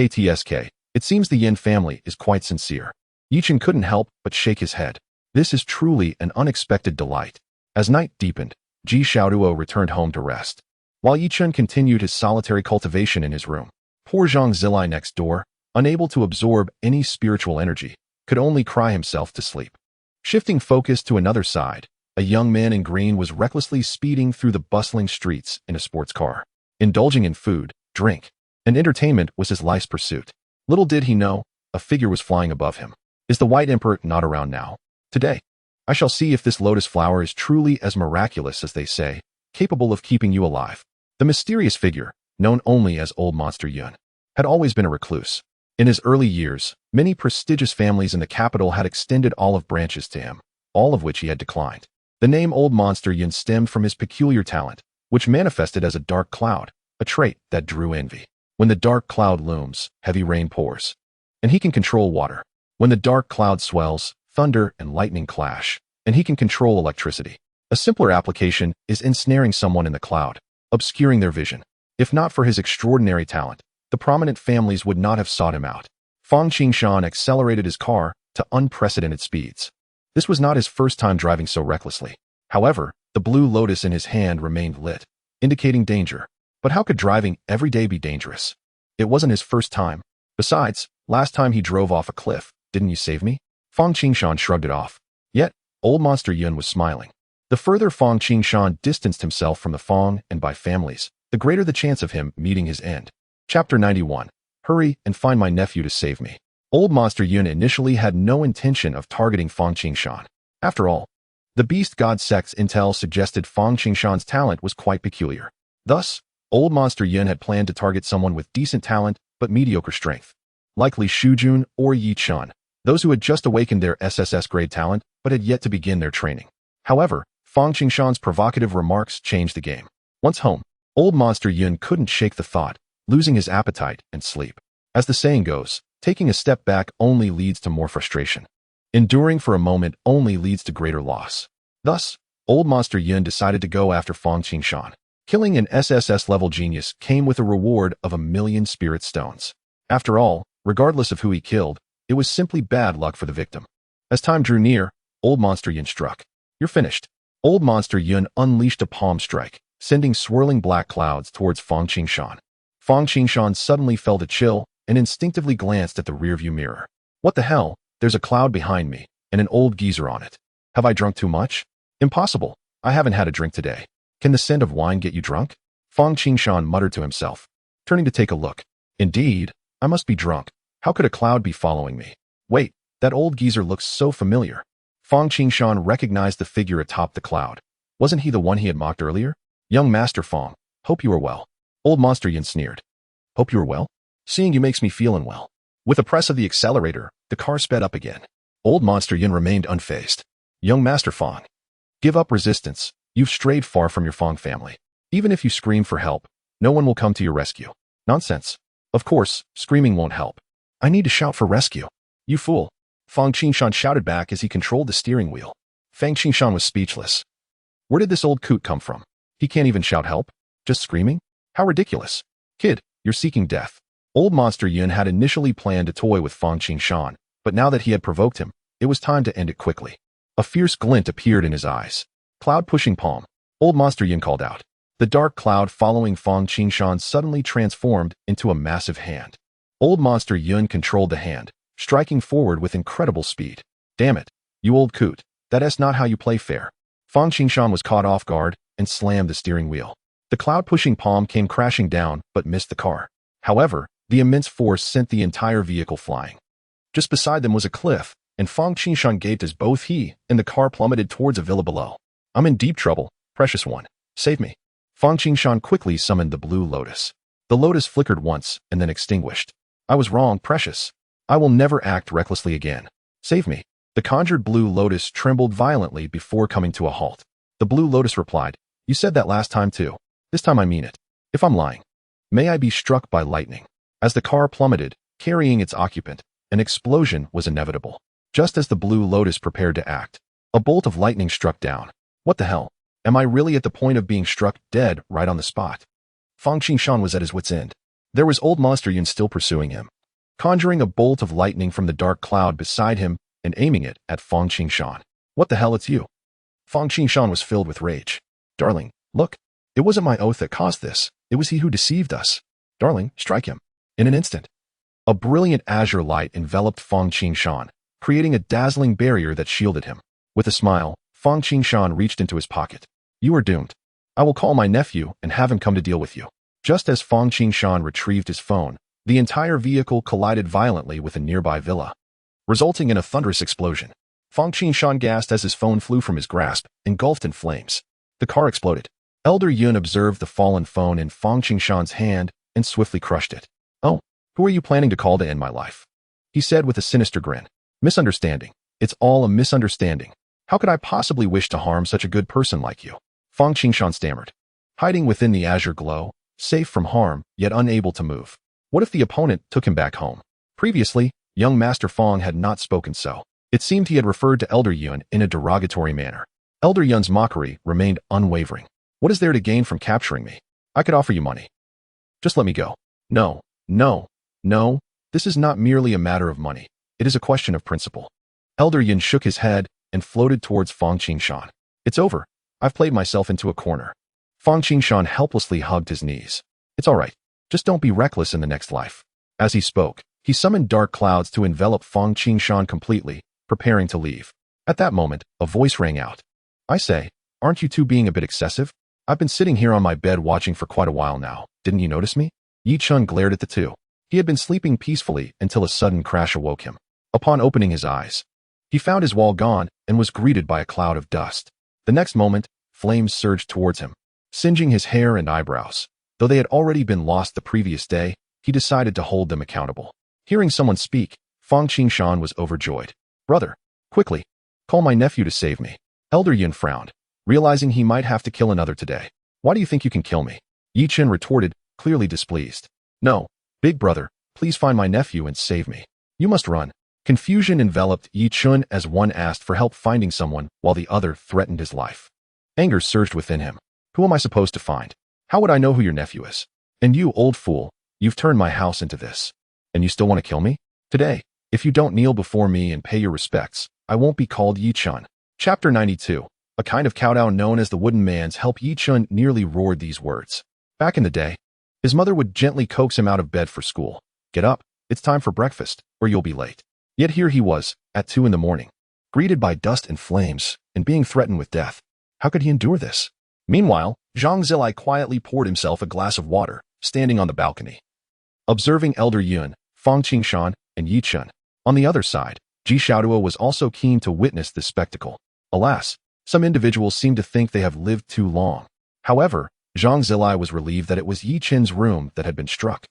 Speaker 1: It seems the Yin family is quite sincere. Yi Chen couldn't help but shake his head. This is truly an unexpected delight. As night deepened, Ji Xiaoduo returned home to rest, while Yi Chen continued his solitary cultivation in his room. Poor Zhang Zilai next door, unable to absorb any spiritual energy, could only cry himself to sleep. Shifting focus to another side, a young man in green was recklessly speeding through the bustling streets in a sports car. Indulging in food, drink, and entertainment was his life's pursuit. Little did he know, a figure was flying above him. Is the White Emperor not around now? Today, I shall see if this lotus flower is truly as miraculous as they say, capable of keeping you alive. The mysterious figure, known only as Old Monster Yun, had always been a recluse. In his early years, many prestigious families in the capital had extended olive branches to him, all of which he had declined. The name Old Monster Yun stemmed from his peculiar talent, which manifested as a dark cloud, a trait that drew envy. When the dark cloud looms, heavy rain pours, and he can control water. When the dark cloud swells, thunder and lightning clash, and he can control electricity. A simpler application is ensnaring someone in the cloud, obscuring their vision. If not for his extraordinary talent, the prominent families would not have sought him out. Fang Qingshan accelerated his car to unprecedented speeds. This was not his first time driving so recklessly. However, the blue lotus in his hand remained lit, indicating danger. But how could driving every day be dangerous? It wasn't his first time. Besides, last time he drove off a cliff, didn't you save me? Fang Qingshan shrugged it off. Yet, Old Monster Yun was smiling. The further Fang Qingshan distanced himself from the Fang and by families, the greater the chance of him meeting his end. Chapter 91. Hurry and find my nephew to save me. Old Monster Yun initially had no intention of targeting Fang Qingshan. After all, the Beast God sect's intel suggested Fang Qingshan's talent was quite peculiar. Thus, Old Monster Yun had planned to target someone with decent talent but mediocre strength, likely Shujun or Yi Chen, those who had just awakened their SSS grade talent but had yet to begin their training. However, Fang Qingshan's provocative remarks changed the game. Once home, Old Monster Yun couldn't shake the thought, losing his appetite and sleep. As the saying goes, taking a step back only leads to more frustration. Enduring for a moment only leads to greater loss. Thus, Old Monster Yun decided to go after Fang Qingshan. Killing an SSS-level genius came with a reward of 1,000,000 spirit stones. After all, regardless of who he killed, it was simply bad luck for the victim. As time drew near, Old Monster Yun struck. You're finished. Old Monster Yun unleashed a palm strike, sending swirling black clouds towards Fang Qingshan. Fang Qingshan suddenly felt a chill and instinctively glanced at the rearview mirror. What the hell? There's a cloud behind me, and an old geezer on it. Have I drunk too much? Impossible. I haven't had a drink today. Can the scent of wine get you drunk? Fang Qingshan muttered to himself, turning to take a look. Indeed, I must be drunk. How could a cloud be following me? Wait, that old geezer looks so familiar. Fang Qingshan recognized the figure atop the cloud. Wasn't he the one he had mocked earlier? Young Master Fang, hope you are well. Old Monster Yun sneered. Hope you are well? Seeing you makes me feel unwell. With a press of the accelerator, the car sped up again. Old Monster Yun remained unfazed. Young Master Fang, give up resistance. You've strayed far from your Fang family. Even if you scream for help, no one will come to your rescue. Nonsense. Of course, screaming won't help. I need to shout for rescue. You fool. Fang Qingshan shouted back as he controlled the steering wheel. Fang Qingshan was speechless. Where did this old coot come from? He can't even shout help? Just screaming? How ridiculous. Kid, you're seeking death. Old Monster Yun had initially planned to toy with Fang Qingshan, but now that he had provoked him, it was time to end it quickly. A fierce glint appeared in his eyes. Cloud pushing palm. Old Monster Yun called out. The dark cloud following Fang Qingshan suddenly transformed into a massive hand. Old Monster Yun controlled the hand, striking forward with incredible speed. Damn it, you old coot, that's not how you play fair. Fang Qingshan was caught off guard and slammed the steering wheel. The cloud-pushing palm came crashing down but missed the car. However, the immense force sent the entire vehicle flying. Just beside them was a cliff, and Fang Qingshan gaped as both he and the car plummeted towards a villa below. I'm in deep trouble, precious one. Save me. Fang Qingshan quickly summoned the blue lotus. The lotus flickered once and then extinguished. I was wrong, precious. I will never act recklessly again. Save me. The conjured blue lotus trembled violently before coming to a halt. The blue lotus replied, You said that last time too. This time I mean it. If I'm lying, may I be struck by lightning. As the car plummeted, carrying its occupant, an explosion was inevitable. Just as the blue lotus prepared to act, a bolt of lightning struck down. What the hell? Am I really at the point of being struck dead right on the spot? Fang Qingshan was at his wit's end. There was old Monster Yun still pursuing him, conjuring a bolt of lightning from the dark cloud beside him and aiming it at Fang Qingshan. What the hell, it's you? Fang Qingshan was filled with rage. Darling, look. It wasn't my oath that caused this. It was he who deceived us. Darling, strike him. In an instant. A brilliant azure light enveloped Fang Qingshan, creating a dazzling barrier that shielded him. With a smile, Fang Qingshan reached into his pocket. You are doomed. I will call my nephew and have him come to deal with you. Just as Fang Qingshan retrieved his phone, the entire vehicle collided violently with a nearby villa, resulting in a thunderous explosion. Fang Qingshan gasped as his phone flew from his grasp, engulfed in flames. The car exploded. Elder Yun observed the fallen phone in Fang Qingshan's hand and swiftly crushed it. Oh, who are you planning to call to end my life? He said with a sinister grin. Misunderstanding. It's all a misunderstanding. How could I possibly wish to harm such a good person like you? Fang Qingshan stammered. Hiding within the azure glow, safe from harm, yet unable to move. What if the opponent took him back home? Previously, young Master Fang had not spoken so. It seemed he had referred to Elder Yun in a derogatory manner. Elder Yun's mockery remained unwavering. What is there to gain from capturing me? I could offer you money. Just let me go. No, no, no. This is not merely a matter of money. It is a question of principle. Elder Yun shook his head and floated towards Fang Qingshan. It's over. I've played myself into a corner. Fang Qingshan helplessly hugged his knees. It's all right. Just don't be reckless in the next life. As he spoke, he summoned dark clouds to envelop Fang Qingshan completely, preparing to leave. At that moment, a voice rang out. I say, aren't you two being a bit excessive? I've been sitting here on my bed watching for quite a while now. Didn't you notice me? Yi Chun glared at the two. He had been sleeping peacefully until a sudden crash awoke him. Upon opening his eyes, he found his wall gone and was greeted by a cloud of dust. The next moment, flames surged towards him, singeing his hair and eyebrows. Though they had already been lost the previous day, he decided to hold them accountable. Hearing someone speak, Fang Qingshan was overjoyed. Brother, quickly, call my nephew to save me. Elder Yun frowned, realizing he might have to kill another today. Why do you think you can kill me? Yi Chen retorted, clearly displeased. No, big brother, please find my nephew and save me. You must run. Confusion enveloped Yi Chun as one asked for help finding someone while the other threatened his life. Anger surged within him. Who am I supposed to find? How would I know who your nephew is? And you, old fool, you've turned my house into this. And you still want to kill me? Today, if you don't kneel before me and pay your respects, I won't be called Yi Chun. Chapter 92. A kind of kowtow known as the Wooden Man's help. Yi Chun nearly roared these words. Back in the day, his mother would gently coax him out of bed for school. Get up, it's time for breakfast, or you'll be late. Yet here he was, at 2 a.m, greeted by dust and flames, and being threatened with death. How could he endure this? Meanwhile, Zhang Zilai quietly poured himself a glass of water, standing on the balcony, observing Elder Yun, Fang Qingshan, and Yi Chun. On the other side, Ji Xiaoduo was also keen to witness this spectacle. Alas, some individuals seem to think they have lived too long. However, Zhang Zilai was relieved that it was Yi Chen's room that had been struck.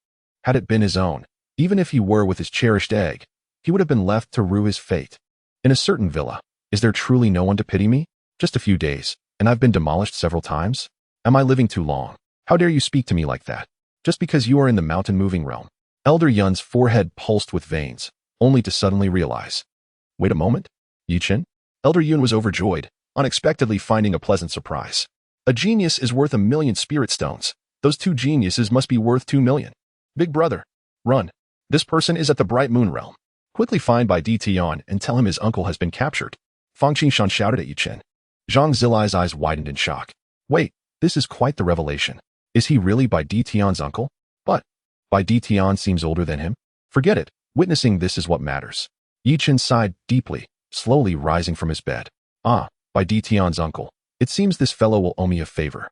Speaker 1: Had it been his own, even if he were with his cherished egg, he would have been left to rue his fate. In a certain villa, is there truly no one to pity me? Just a few days, and I've been demolished several times? Am I living too long? How dare you speak to me like that? Just because you are in the mountain-moving realm. Elder Yun's forehead pulsed with veins, only to suddenly realize. Wait a moment? Yi Chen? Elder Yun was overjoyed, unexpectedly finding a pleasant surprise. A genius is worth 1,000,000 spirit stones. Those 2 geniuses must be worth 2,000,000. Big brother, run. This person is at the Bright Moon Realm. Quickly find by Di Tian and tell him his uncle has been captured. Fang Qingshan shouted at Chen. Zhang Zilai's eyes widened in shock. Wait, this is quite the revelation. Is he really Bai Di Tian's uncle? But Bai Di Tian seems older than him. Forget it. Witnessing this is what matters. Chen sighed deeply, slowly rising from his bed. Ah, Bai Di Tian's uncle. It seems this fellow will owe me a favor.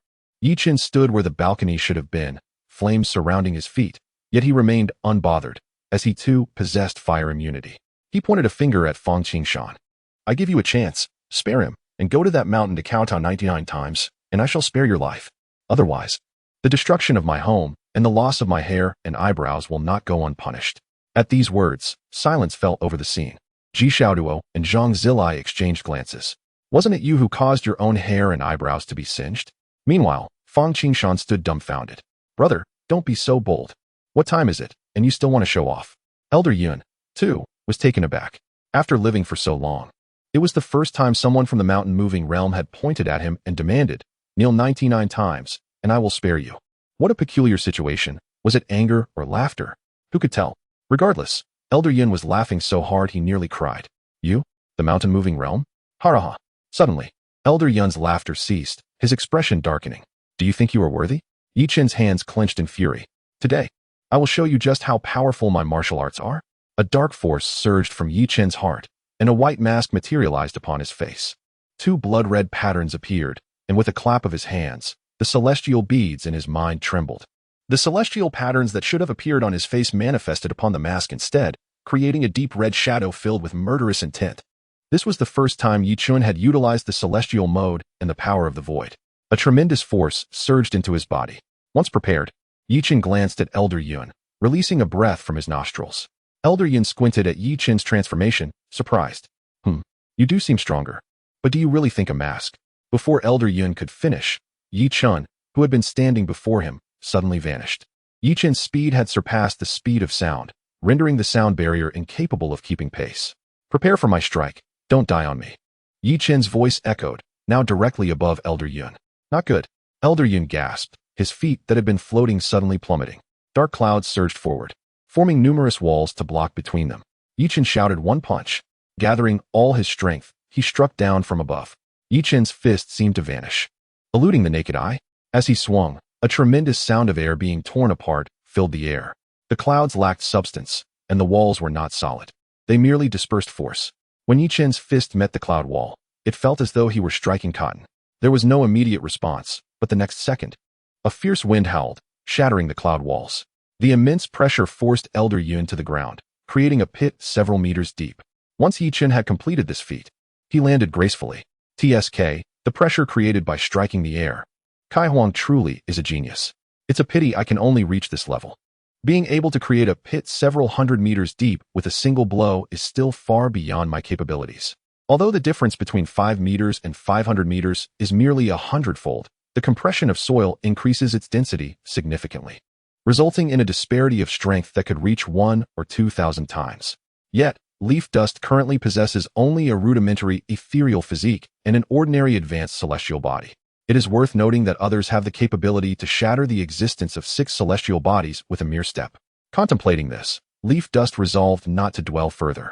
Speaker 1: Chen stood where the balcony should have been, flames surrounding his feet, yet he remained unbothered, as he too possessed fire immunity. He pointed a finger at Fang Qingshan. I give you a chance. Spare him, and go to that mountain to count on 99 times, and I shall spare your life. Otherwise, the destruction of my home and the loss of my hair and eyebrows will not go unpunished. At these words, silence fell over the scene. Ji Xiaoduo and Zhang Zilai exchanged glances. Wasn't it you who caused your own hair and eyebrows to be singed? Meanwhile, Fang Qingshan stood dumbfounded. Brother, don't be so bold. What time is it, and you still want to show off? Elder Yun, too, was taken aback. After living for so long, it was the first time someone from the mountain-moving realm had pointed at him and demanded, kneel 99 times, and I will spare you. What a peculiar situation. Was it anger or laughter? Who could tell? Regardless, Elder Yun was laughing so hard he nearly cried. You? The mountain-moving realm? Haraha. Suddenly, Elder Yun's laughter ceased, his expression darkening. Do you think you are worthy? Chen's hands clenched in fury. Today, I will show you just how powerful my martial arts are. A dark force surged from Chen's heart, and a white mask materialized upon his face. 2 blood-red patterns appeared, and with a clap of his hands, the celestial beads in his mind trembled. The celestial patterns that should have appeared on his face manifested upon the mask instead, creating a deep red shadow filled with murderous intent. This was the first time Chen had utilized the celestial mode and the power of the void. A tremendous force surged into his body. Once prepared, Chen glanced at Elder Yun, releasing a breath from his nostrils. Elder Yun squinted at Chen's transformation, surprised. You do seem stronger. But do you really think a mask? Before Elder Yun could finish, Chen, who had been standing before him, suddenly vanished. Chen's speed had surpassed the speed of sound, rendering the sound barrier incapable of keeping pace. Prepare for my strike. Don't die on me. Chen's voice echoed, now directly above Elder Yun. Not good. Elder Yun gasped, his feet that had been floating suddenly plummeting. Dark clouds surged forward, forming numerous walls to block between them. Chen shouted one punch. Gathering all his strength, he struck down from above. Chen's fist seemed to vanish, eluding the naked eye. As he swung, a tremendous sound of air being torn apart filled the air. The clouds lacked substance, and the walls were not solid. They merely dispersed force. When Chen's fist met the cloud wall, it felt as though he were striking cotton. There was no immediate response, but the next second, a fierce wind howled, shattering the cloud walls. The immense pressure forced Elder Yun to the ground, creating a pit several meters deep. Once Chen had completed this feat, he landed gracefully. TSK, the pressure created by striking the air. Kai Huang truly is a genius. It's a pity I can only reach this level. Being able to create a pit several hundred meters deep with a single blow is still far beyond my capabilities. Although the difference between 5 meters and 500 meters is merely 100-fold, the compression of soil increases its density significantly, resulting in a disparity of strength that could reach 1 or 2,000 times. Yet, leaf dust currently possesses only a rudimentary ethereal physique and an ordinary advanced celestial body. It is worth noting that others have the capability to shatter the existence of 6 celestial bodies with a mere step. Contemplating this, Leaf Dust resolved not to dwell further.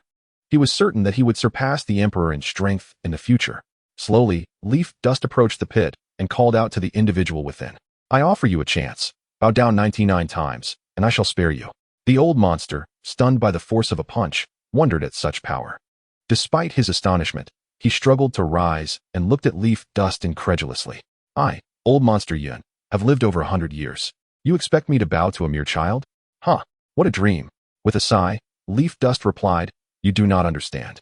Speaker 1: He was certain that he would surpass the Emperor in strength in the future. Slowly, Leaf Dust approached the pit and called out to the individual within. I offer you a chance. Bow down 99 times, and I shall spare you. The old monster, stunned by the force of a punch, wondered at such power. Despite his astonishment, he struggled to rise and looked at Leaf Dust incredulously. I, old monster Yun, have lived over 100 years. You expect me to bow to a mere child? Huh, what a dream. With a sigh, Leaf Dust replied, You do not understand.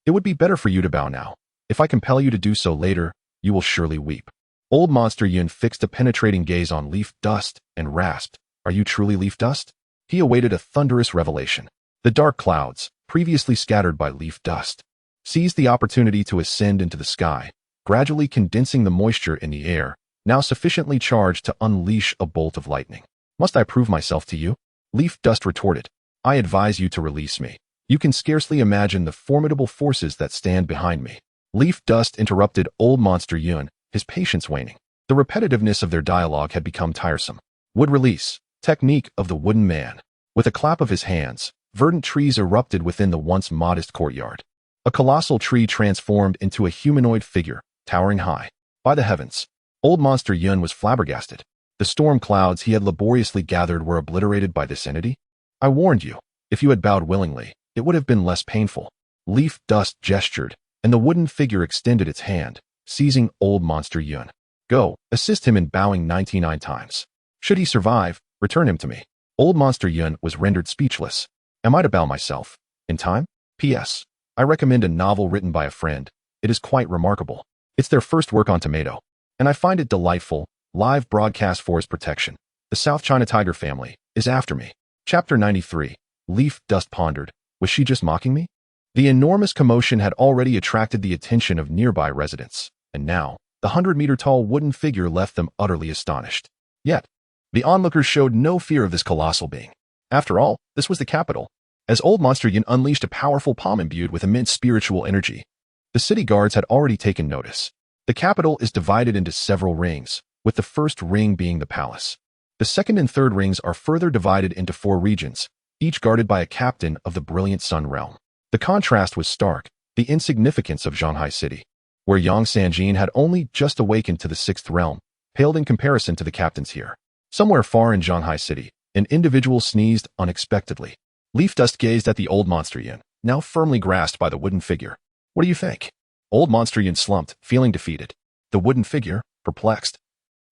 Speaker 1: It would be better for you to bow now. If I compel you to do so later, you will surely weep. Old monster Yun fixed a penetrating gaze on Leaf Dust and rasped, Are you truly Leaf Dust? He awaited a thunderous revelation. The dark clouds, previously scattered by Leaf Dust, seized the opportunity to ascend into the sky, gradually condensing the moisture in the air, now sufficiently charged to unleash a bolt of lightning. Must I prove myself to you? Leaf Dust retorted. I advise you to release me. You can scarcely imagine the formidable forces that stand behind me. Leaf Dust interrupted old monster Yun, his patience waning. The repetitiveness of their dialogue had become tiresome. Wood release. Technique of the wooden man. With a clap of his hands, verdant trees erupted within the once modest courtyard. A colossal tree transformed into a humanoid figure, towering high. By the heavens, old monster Yun was flabbergasted. The storm clouds he had laboriously gathered were obliterated by this entity. I warned you, if you had bowed willingly, it would have been less painful. Leaf Dust gestured, and the wooden figure extended its hand, seizing old monster Yun. Go, assist him in bowing 99 times. Should he survive, return him to me. Old monster Yun was rendered speechless. Am I to bow myself? In time? P.S. I recommend a novel written by a friend. It is quite remarkable. It's their first work on Tomato. And I find it delightful. Live broadcast forest protection. The South China Tiger family is after me. Chapter 93. Leaf Dust pondered. Was she just mocking me? The enormous commotion had already attracted the attention of nearby residents, and now, the 100-meter-tall wooden figure left them utterly astonished. Yet, the onlookers showed no fear of this colossal being. After all, this was the capital. As old monster Yin unleashed a powerful palm imbued with immense spiritual energy, the city guards had already taken notice. The capital is divided into several rings, with the first ring being the palace. The second and third rings are further divided into 4 regions, each guarded by a captain of the brilliant sun realm. The contrast was stark, the insignificance of Shanghai City, where Yang Sanjin had only just awakened to the 6th realm, paled in comparison to the captains here. Somewhere far in Shanghai City, an individual sneezed unexpectedly. Leaf Dust gazed at the old monster Yin, now firmly grasped by the wooden figure. What do you think? Old monster Yin slumped, feeling defeated. The wooden figure, perplexed,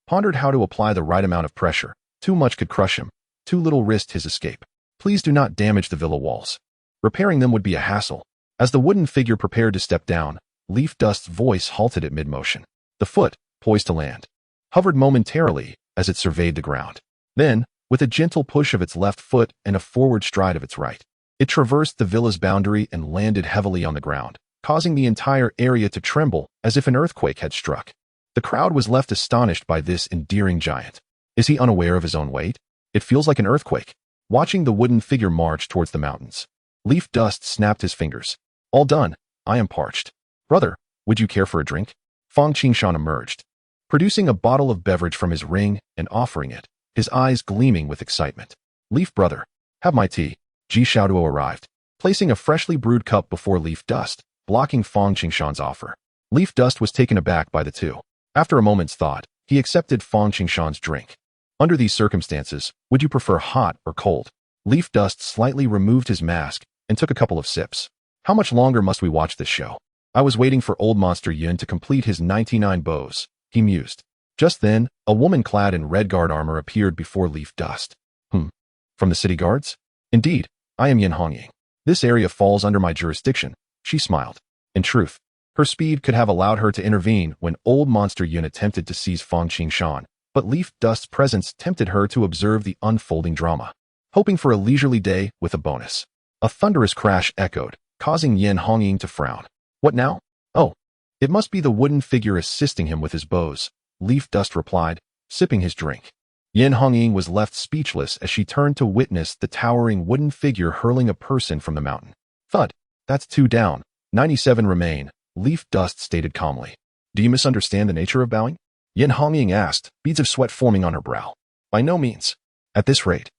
Speaker 1: pondered how to apply the right amount of pressure. Too much could crush him, too little risked his escape. Please do not damage the villa walls. Repairing them would be a hassle. As the wooden figure prepared to step down, Leaf Dust's voice halted at mid-motion. The foot, poised to land, hovered momentarily as it surveyed the ground. Then, with a gentle push of its left foot and a forward stride of its right, it traversed the villa's boundary and landed heavily on the ground, causing the entire area to tremble as if an earthquake had struck. The crowd was left astonished by this endearing giant. Is he unaware of his own weight? It feels like an earthquake. Watching the wooden figure march towards the mountains, Leaf Dust snapped his fingers. All done. I am parched. Brother, would you care for a drink? Fang Qingshan emerged, producing a bottle of beverage from his ring and offering it, his eyes gleaming with excitement. Leaf brother, have my tea. Ji Xiaoduo arrived, placing a freshly brewed cup before Leaf Dust, blocking Fang Qingshan's offer. Leaf Dust was taken aback by the two. After a moment's thought, he accepted Fang Qingshan's drink. Under these circumstances, would you prefer hot or cold? Leaf Dust slightly removed his mask and took a couple of sips. How much longer must we watch this show? I was waiting for old monster Yin to complete his 99 bows, he mused. Just then, a woman clad in red guard armor appeared before Leaf Dust. From the city guards? Indeed, I am Yin Hongying. This area falls under my jurisdiction, she smiled. In truth, her speed could have allowed her to intervene when old monster Yin attempted to seize Fang Qingshan, but Leaf Dust's presence tempted her to observe the unfolding drama, hoping for a leisurely day with a bonus. A thunderous crash echoed, causing Yin Hongying to frown. What now? Oh, it must be the wooden figure assisting him with his bows, Leaf Dust replied, sipping his drink. Yin Hongying was left speechless as she turned to witness the towering wooden figure hurling a person from the mountain. Thud. That's 2 down. 97 remain, Leaf Dust stated calmly. Do you misunderstand the nature of bowing? Yin Hongying asked, beads of sweat forming on her brow. By no means. At this rate,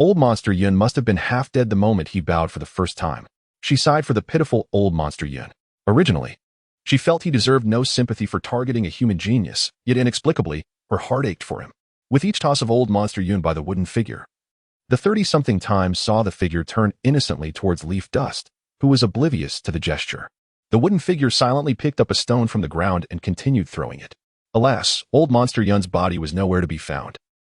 Speaker 1: old monster Yin must have been half dead the moment he bowed for the first time. She sighed for the pitiful old monster Yin. Originally, she felt he deserved no sympathy for targeting a human genius, yet inexplicably, her heart ached for him. With each toss of old monster Yun by the wooden figure, the 30-something times saw the figure turn innocently towards Leaf Dust, who was oblivious to the gesture. The wooden figure silently picked up a stone from the ground and continued throwing it. Alas, old monster Yun's body was nowhere to be found.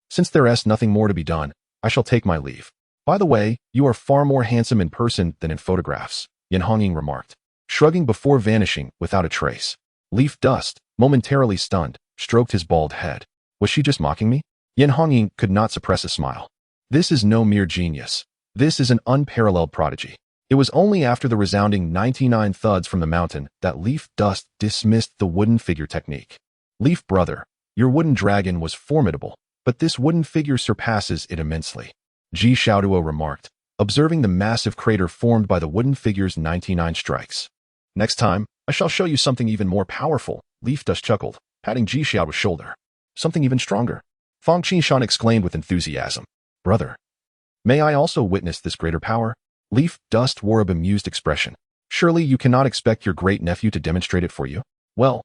Speaker 1: Since there is nothing more to be done, I shall take my leave. By the way, you are far more handsome in person than in photographs, Yin Hongying remarked, shrugging before vanishing without a trace. Leaf Dust, momentarily stunned, stroked his bald head. Was she just mocking me? Yin Hongying could not suppress a smile. This is no mere genius. This is an unparalleled prodigy. It was only after the resounding 99 thuds from the mountain that Leaf Dust dismissed the wooden figure technique. Leaf brother, your wooden dragon was formidable, but this wooden figure surpasses it immensely, Ji Xiaoduo remarked, observing the massive crater formed by the wooden figure's 99 strikes. Next time, I shall show you something even more powerful, Leaf Dust chuckled, patting Ji Xiao's shoulder. Something even stronger. Fang Qingshan exclaimed with enthusiasm. Brother, may I also witness this greater power? Leaf Dust wore a bemused expression. Surely you cannot expect your great nephew to demonstrate it for you? Well,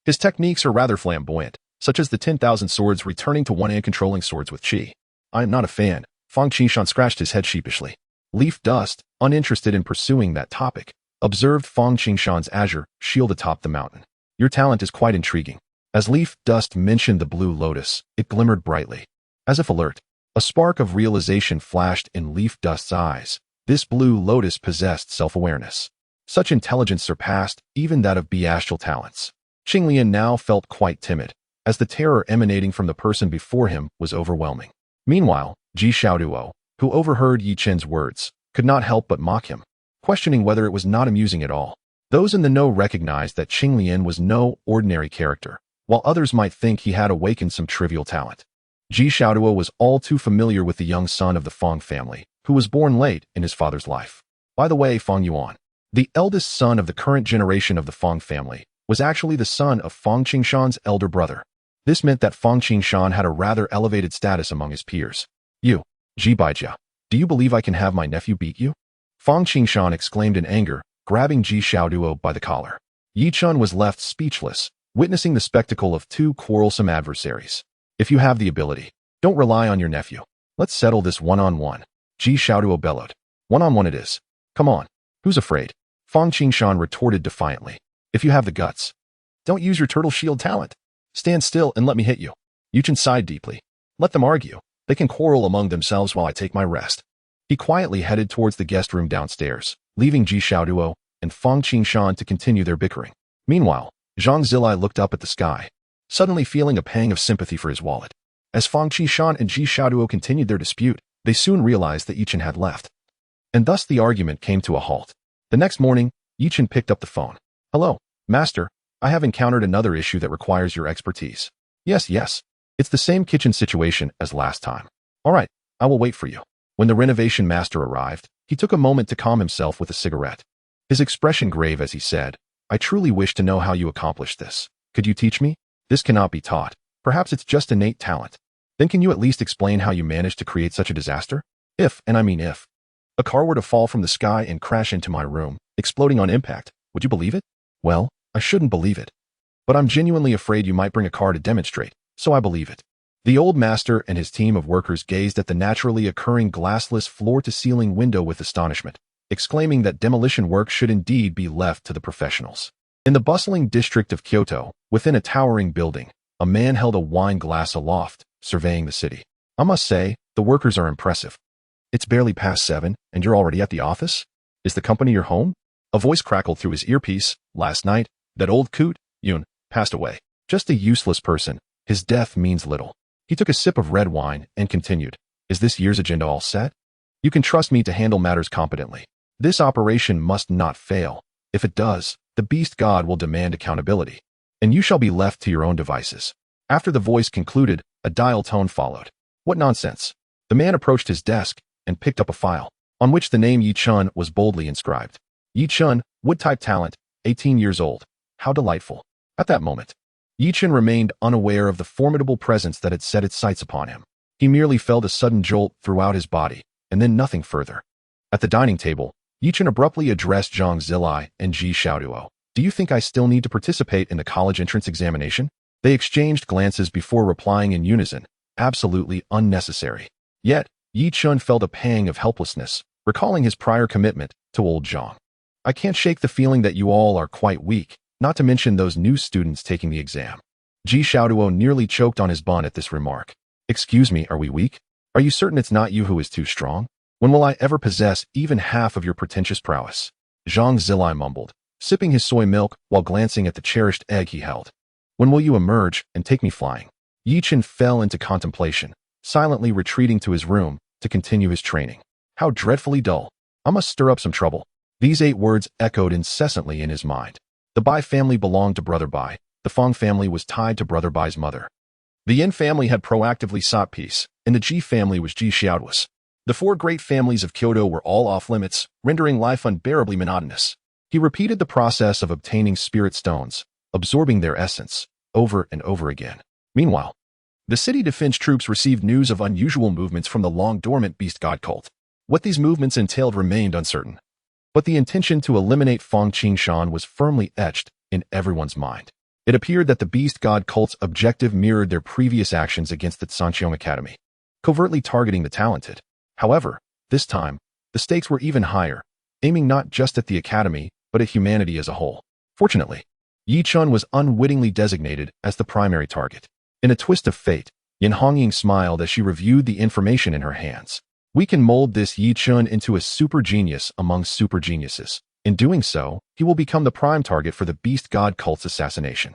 Speaker 1: his techniques are rather flamboyant, such as the 10,000 swords returning to one and controlling swords with chi. I am not a fan. Fang Qingshan scratched his head sheepishly. Leaf Dust, uninterested in pursuing that topic, observed Fang Qingshan's azure shield atop the mountain. Your talent is quite intriguing. As Leaf Dust mentioned the blue lotus, it glimmered brightly. As if alert, a spark of realization flashed in Leaf Dust's eyes. This blue lotus possessed self-awareness. Such intelligence surpassed even that of bestial talents. Qinglian now felt quite timid, as the terror emanating from the person before him was overwhelming. Meanwhile, Ji Xiaoduo, who overheard Yi Chen's words, could not help but mock him, questioning whether it was not amusing at all. Those in the know recognized that Qinglian was no ordinary character, while others might think he had awakened some trivial talent. Ji Xiaoduo was all too familiar with the young son of the Fang family, who was born late in his father's life. By the way, Fang Yuan, the eldest son of the current generation of the Fang family, was actually the son of Fang Qingshan's elder brother. This meant that Fang Qingshan had a rather elevated status among his peers. You, Ji Baijia, do you believe I can have my nephew beat you? Fang Qingshan exclaimed in anger, grabbing Ji Xiaoduo by the collar. Yi Chun was left speechless, witnessing the spectacle of two quarrelsome adversaries. If you have the ability, don't rely on your nephew. Let's settle this one-on-one. Ji Xiaoduo bellowed. One-on-one it is. Come on. Who's afraid? Fang Qingshan retorted defiantly. If you have the guts, don't use your turtle shield talent. Stand still and let me hit you. Yi Chun sighed deeply. Let them argue. They can quarrel among themselves while I take my rest. He quietly headed towards the guest room downstairs, leaving Ji Xiaoduo and Fang Qingshan to continue their bickering. Meanwhile, Zhang Zilai looked up at the sky, suddenly feeling a pang of sympathy for his wallet. As Fang Qingshan and Ji Xiaoduo continued their dispute, they soon realized that Yi Chen had left. And thus the argument came to a halt. The next morning, Yi Chen picked up the phone. Hello, Master. I have encountered another issue that requires your expertise. Yes. It's the same kitchen situation as last time. All right, I will wait for you. When the renovation master arrived, he took a moment to calm himself with a cigarette. His expression grave as he said, I truly wish to know how you accomplished this. Could you teach me? This cannot be taught. Perhaps it's just innate talent. Then can you at least explain how you managed to create such a disaster? If, and I mean if, a car were to fall from the sky and crash into my room, exploding on impact, would you believe it? Well, I shouldn't believe it. But I'm genuinely afraid you might bring a car to demonstrate, so I believe it. The old master and his team of workers gazed at the naturally occurring glassless floor-to-ceiling window with astonishment, exclaiming that demolition work should indeed be left to the professionals. In the bustling district of Kyoto, within a towering building, a man held a wine glass aloft, surveying the city. I must say, the workers are impressive. It's barely past 7, and you're already at the office? Is the company your home? A voice crackled through his earpiece. Last night, that old coot, Yun, passed away. Just a useless person. His death means little. He took a sip of red wine and continued. Is this year's agenda all set? You can trust me to handle matters competently. This operation must not fail. If it does, the beast god will demand accountability, and you shall be left to your own devices. After the voice concluded, a dial tone followed. What nonsense. The man approached his desk and picked up a file, on which the name Yi Chun was boldly inscribed. Yi Chun, wood-type talent, 18 years old. How delightful. At that moment, Yi Chun remained unaware of the formidable presence that had set its sights upon him. He merely felt a sudden jolt throughout his body, and then nothing further. At the dining table, Yi Chun abruptly addressed Zhang Zilai and Ji Xiaoduo. Do you think I still need to participate in the college entrance examination? They exchanged glances before replying in unison. Absolutely unnecessary. Yet, Yi Chun felt a pang of helplessness, recalling his prior commitment to old Zhang. I can't shake the feeling that you all are quite weak, not to mention those new students taking the exam. Ji Xiaoduo nearly choked on his bun at this remark. Excuse me, are we weak? Are you certain it's not you who is too strong? When will I ever possess even half of your pretentious prowess? Zhang Zilai mumbled, sipping his soy milk while glancing at the cherished egg he held. When will you emerge and take me flying? Yi Chun fell into contemplation, silently retreating to his room to continue his training. How dreadfully dull. I must stir up some trouble. These 8 words echoed incessantly in his mind. The Bai family belonged to Brother Bai. The Fang family was tied to Brother Bai's mother. The Yin family had proactively sought peace, and the Ji family was Ji Xiaoduo's. The 4 great families of Kyoto were all off limits, rendering life unbearably monotonous. He repeated the process of obtaining spirit stones, absorbing their essence, over and over again. Meanwhile, the city defense troops received news of unusual movements from the long-dormant beast god cult. What these movements entailed remained uncertain, but the intention to eliminate Feng Qingshan was firmly etched in everyone's mind. It appeared that the beast god cult's objective mirrored their previous actions against the Sanqiong Academy, covertly targeting the talented. However, this time, the stakes were even higher, aiming not just at the academy, but at humanity as a whole. Fortunately, Yi Chun was unwittingly designated as the primary target. In a twist of fate, Yin Hongying smiled as she reviewed the information in her hands. We can mold this Yi Chun into a super genius among super geniuses. In doing so, he will become the prime target for the beast god cult's assassination.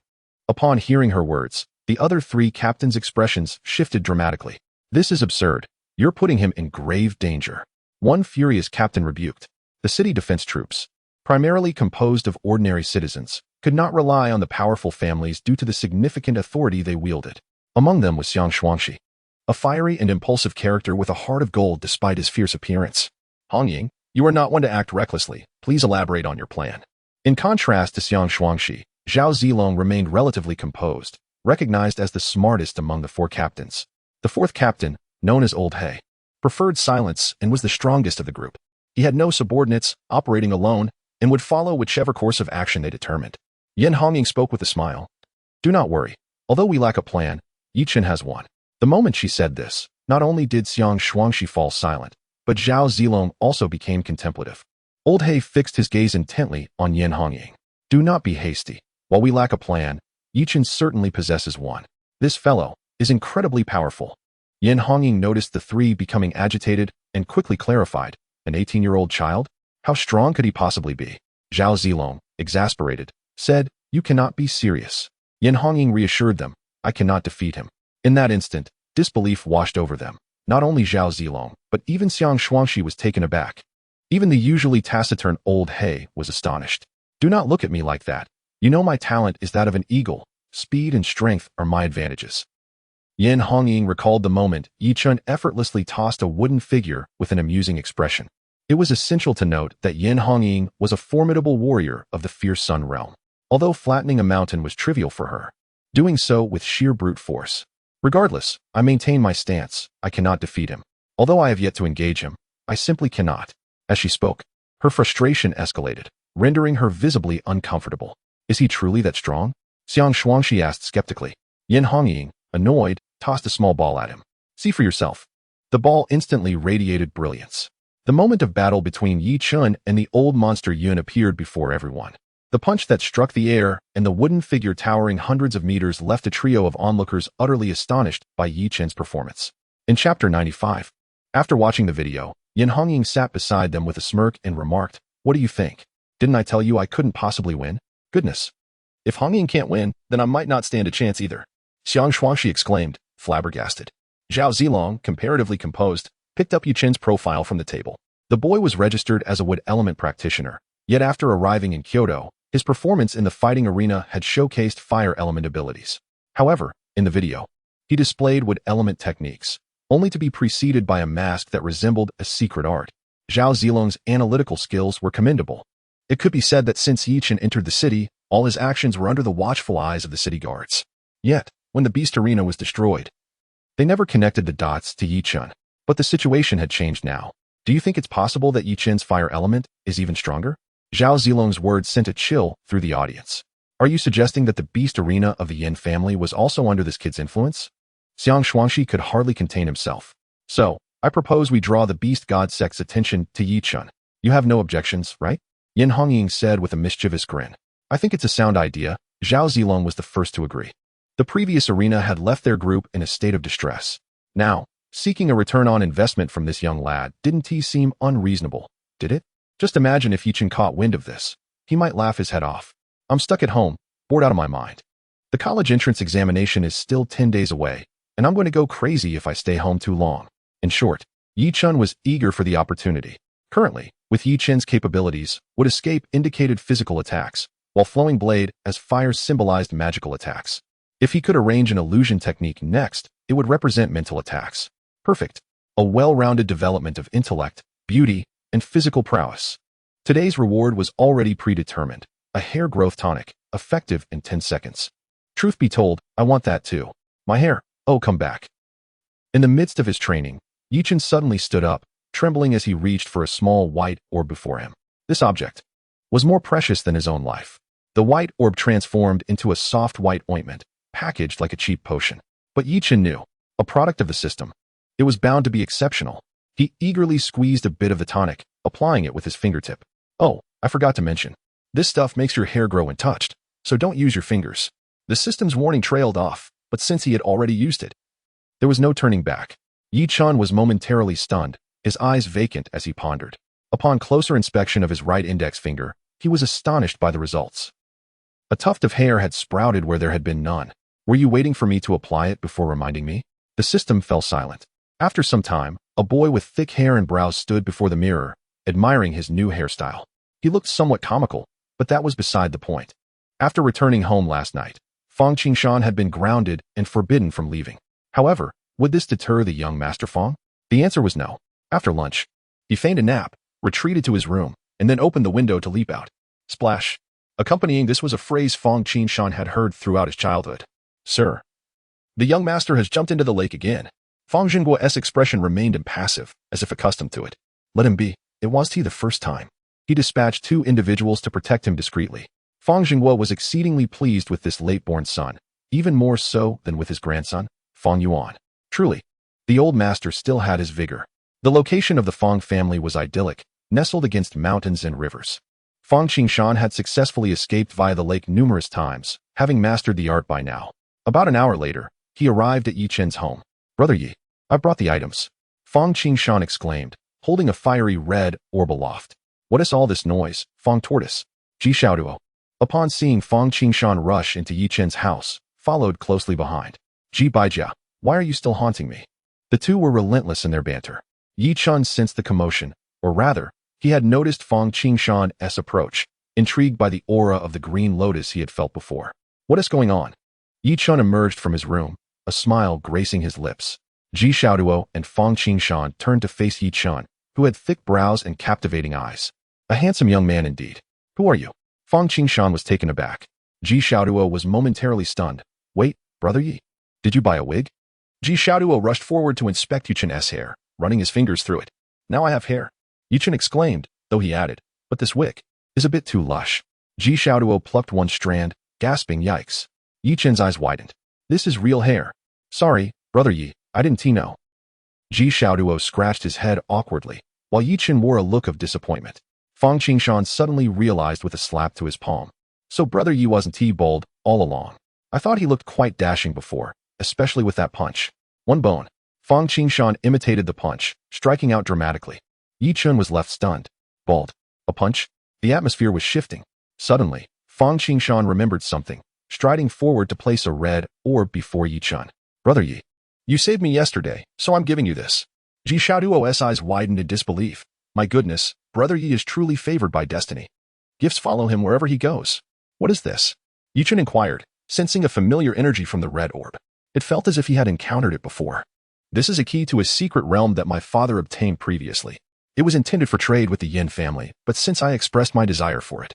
Speaker 1: Upon hearing her words, the other three captains' expressions shifted dramatically. This is absurd. You're putting him in grave danger. One furious captain rebuked. The city defense troops, primarily composed of ordinary citizens, could not rely on the powerful families due to the significant authority they wielded. Among them was Xiang Shuangxi, a fiery and impulsive character with a heart of gold despite his fierce appearance. Hongying, you are not one to act recklessly. Please elaborate on your plan. In contrast to Xiang Shuangxi, Zhao Zilong remained relatively composed, recognized as the smartest among the four captains. The fourth captain, known as Old He, preferred silence and was the strongest of the group. He had no subordinates, operating alone, and would follow whichever course of action they determined. Yin Hongying spoke with a smile. Do not worry. Although we lack a plan, Yi Chen has one. The moment she said this, not only did Xiang Shuangxi fall silent, but Zhao Zilong also became contemplative. Old He fixed his gaze intently on Yin Hongying. Do not be hasty. While we lack a plan, Yi Chen certainly possesses one. This fellow is incredibly powerful. Yin Hongying noticed the three becoming agitated and quickly clarified. An 18-year-old child? How strong could he possibly be? Zhao Zilong, exasperated, said, You cannot be serious. Yin Hongying reassured them, I cannot defeat him. In that instant, disbelief washed over them. Not only Zhao Zilong, but even Xiang Shuangxi was taken aback. Even the usually taciturn Old He was astonished. Do not look at me like that. You know my talent is that of an eagle. Speed and strength are my advantages. Yin Hongying recalled the moment Yi Chun effortlessly tossed a wooden figure with an amusing expression. It was essential to note that Yin Hongying was a formidable warrior of the fierce sun realm, although flattening a mountain was trivial for her, doing so with sheer brute force. Regardless, I maintain my stance. I cannot defeat him. Although I have yet to engage him, I simply cannot. As she spoke, her frustration escalated, rendering her visibly uncomfortable. Is he truly that strong? Xiang Shuangxi asked skeptically. Yin Hongying, annoyed, tossed a small ball at him. See for yourself. The ball instantly radiated brilliance. The moment of battle between Yi Chun and the old monster Yun appeared before everyone. The punch that struck the air and the wooden figure towering hundreds of meters left a trio of onlookers utterly astonished by Yi Chun's performance. In Chapter 95, after watching the video, Yin Hongying sat beside them with a smirk and remarked, What do you think? Didn't I tell you I couldn't possibly win? Goodness. If Hongying can't win, then I might not stand a chance either. Xiang Shuangxi exclaimed, flabbergasted. Zhao Zilong, comparatively composed, picked up Yi Chen's profile from the table. The boy was registered as a wood element practitioner, yet after arriving in Kyoto, his performance in the fighting arena had showcased fire element abilities. However, in the video, he displayed wood element techniques, only to be preceded by a mask that resembled a secret art. Zhao Zilong's analytical skills were commendable. It could be said that since Yi Chen entered the city, all his actions were under the watchful eyes of the city guards. Yet, when the beast arena was destroyed, they never connected the dots to Yi Chen. But the situation had changed now. Do you think it's possible that Yi Chen's fire element is even stronger? Zhao Zilong's words sent a chill through the audience. Are you suggesting that the beast arena of the Yin family was also under this kid's influence? Xiang Shuangxi could hardly contain himself. So, I propose we draw the beast god sect's attention to Yi Chen. You have no objections, right? Yin Hongying said with a mischievous grin. I think it's a sound idea. Zhao Zilong was the first to agree. The previous arena had left their group in a state of distress. Now, seeking a return on investment from this young lad didn't seem unreasonable, did it? Just imagine if Yi Chen caught wind of this. He might laugh his head off. I'm stuck at home, bored out of my mind. The college entrance examination is still 10 days away, and I'm going to go crazy if I stay home too long. In short, Yi Chen was eager for the opportunity. Currently, with Yi Chen's capabilities, would escape indicated physical attacks, while flowing blade as fire symbolized magical attacks. If he could arrange an illusion technique next, it would represent mental attacks. Perfect. A well-rounded development of intellect, beauty, and physical prowess. Today's reward was already predetermined, a hair growth tonic, effective in 10 seconds. Truth be told, I want that too. My hair, oh come back. In the midst of his training, Chen suddenly stood up, trembling as he reached for a small white orb before him. This object was more precious than his own life. The white orb transformed into a soft white ointment, packaged like a cheap potion. But Chen knew, a product of the system, it was bound to be exceptional. He eagerly squeezed a bit of the tonic, applying it with his fingertip. Oh, I forgot to mention. This stuff makes your hair grow when touched, so don't use your fingers. The system's warning trailed off, but since he had already used it, there was no turning back. Chen was momentarily stunned, his eyes vacant as he pondered. Upon closer inspection of his right index finger, he was astonished by the results. A tuft of hair had sprouted where there had been none. Were you waiting for me to apply it before reminding me? The system fell silent. After some time, a boy with thick hair and brows stood before the mirror, admiring his new hairstyle. He looked somewhat comical, but that was beside the point. After returning home last night, Fang Qingshan had been grounded and forbidden from leaving. However, would this deter the young Master Fang? The answer was no. After lunch, he feigned a nap, retreated to his room, and then opened the window to leap out. Splash. Accompanying this was a phrase Fang Qingshan had heard throughout his childhood. Sir. The young master has jumped into the lake again. Fang Jingguo's expression remained impassive, as if accustomed to it. Let him be. It was he the first time. He dispatched 2 individuals to protect him discreetly. Fang Jingguo was exceedingly pleased with this late-born son, even more so than with his grandson, Fang Yuan. Truly, the old master still had his vigor. The location of the Fang family was idyllic, nestled against mountains and rivers. Fang Qingshan had successfully escaped via the lake numerous times, having mastered the art by now. About an hour later, he arrived at Yi Chen's home. Brother Yi, I brought the items. Fang Qingshan exclaimed, holding a fiery red orb aloft. What is all this noise, Fang Tortoise? Ji Xiaoduo. Upon seeing Fang Qingshan rush into Yi Chen's house, followed closely behind. Ji Baijia, why are you still haunting me? The two were relentless in their banter. Yi Chen sensed the commotion, or rather, he had noticed Fang Qingshan's approach, intrigued by the aura of the green lotus he had felt before. What is going on? Yi Chen emerged from his room, a smile gracing his lips. Ji Xiaoduo and Fang Qingshan turned to face Yi Chen, who had thick brows and captivating eyes. A handsome young man indeed. Who are you? Fang Qingshan was taken aback. Ji Xiaoduo was momentarily stunned. Wait, Brother Yi, did you buy a wig? Ji Xiaoduo rushed forward to inspect Yi Chen's hair, running his fingers through it. Now I have hair. Yi Chen exclaimed, though he added, but this wig is a bit too lush. Ji Xiaoduo plucked one strand, gasping yikes. Yi Chen's eyes widened. This is real hair. Sorry, Brother Yi, I didn't know. Ji Xiaoduo scratched his head awkwardly, while Yi Chen wore a look of disappointment. Fang Qingshan suddenly realized with a slap to his palm. So Brother Yi wasn't bold all along. I thought he looked quite dashing before, especially with that punch. One bone. Fang Qingshan imitated the punch, striking out dramatically. Yi Chen was left stunned. Bald. A punch? The atmosphere was shifting. Suddenly, Fang Qingshan remembered something, striding forward to place a red orb before Yi Chen. Brother Yi, you saved me yesterday, so I'm giving you this. Ji Xiaoduo's eyes widened in disbelief. My goodness, Brother Yi is truly favored by destiny. Gifts follow him wherever he goes. What is this? Yi Chen inquired, sensing a familiar energy from the red orb. It felt as if he had encountered it before. This is a key to a secret realm that my father obtained previously. It was intended for trade with the Yin family, but since I expressed my desire for it,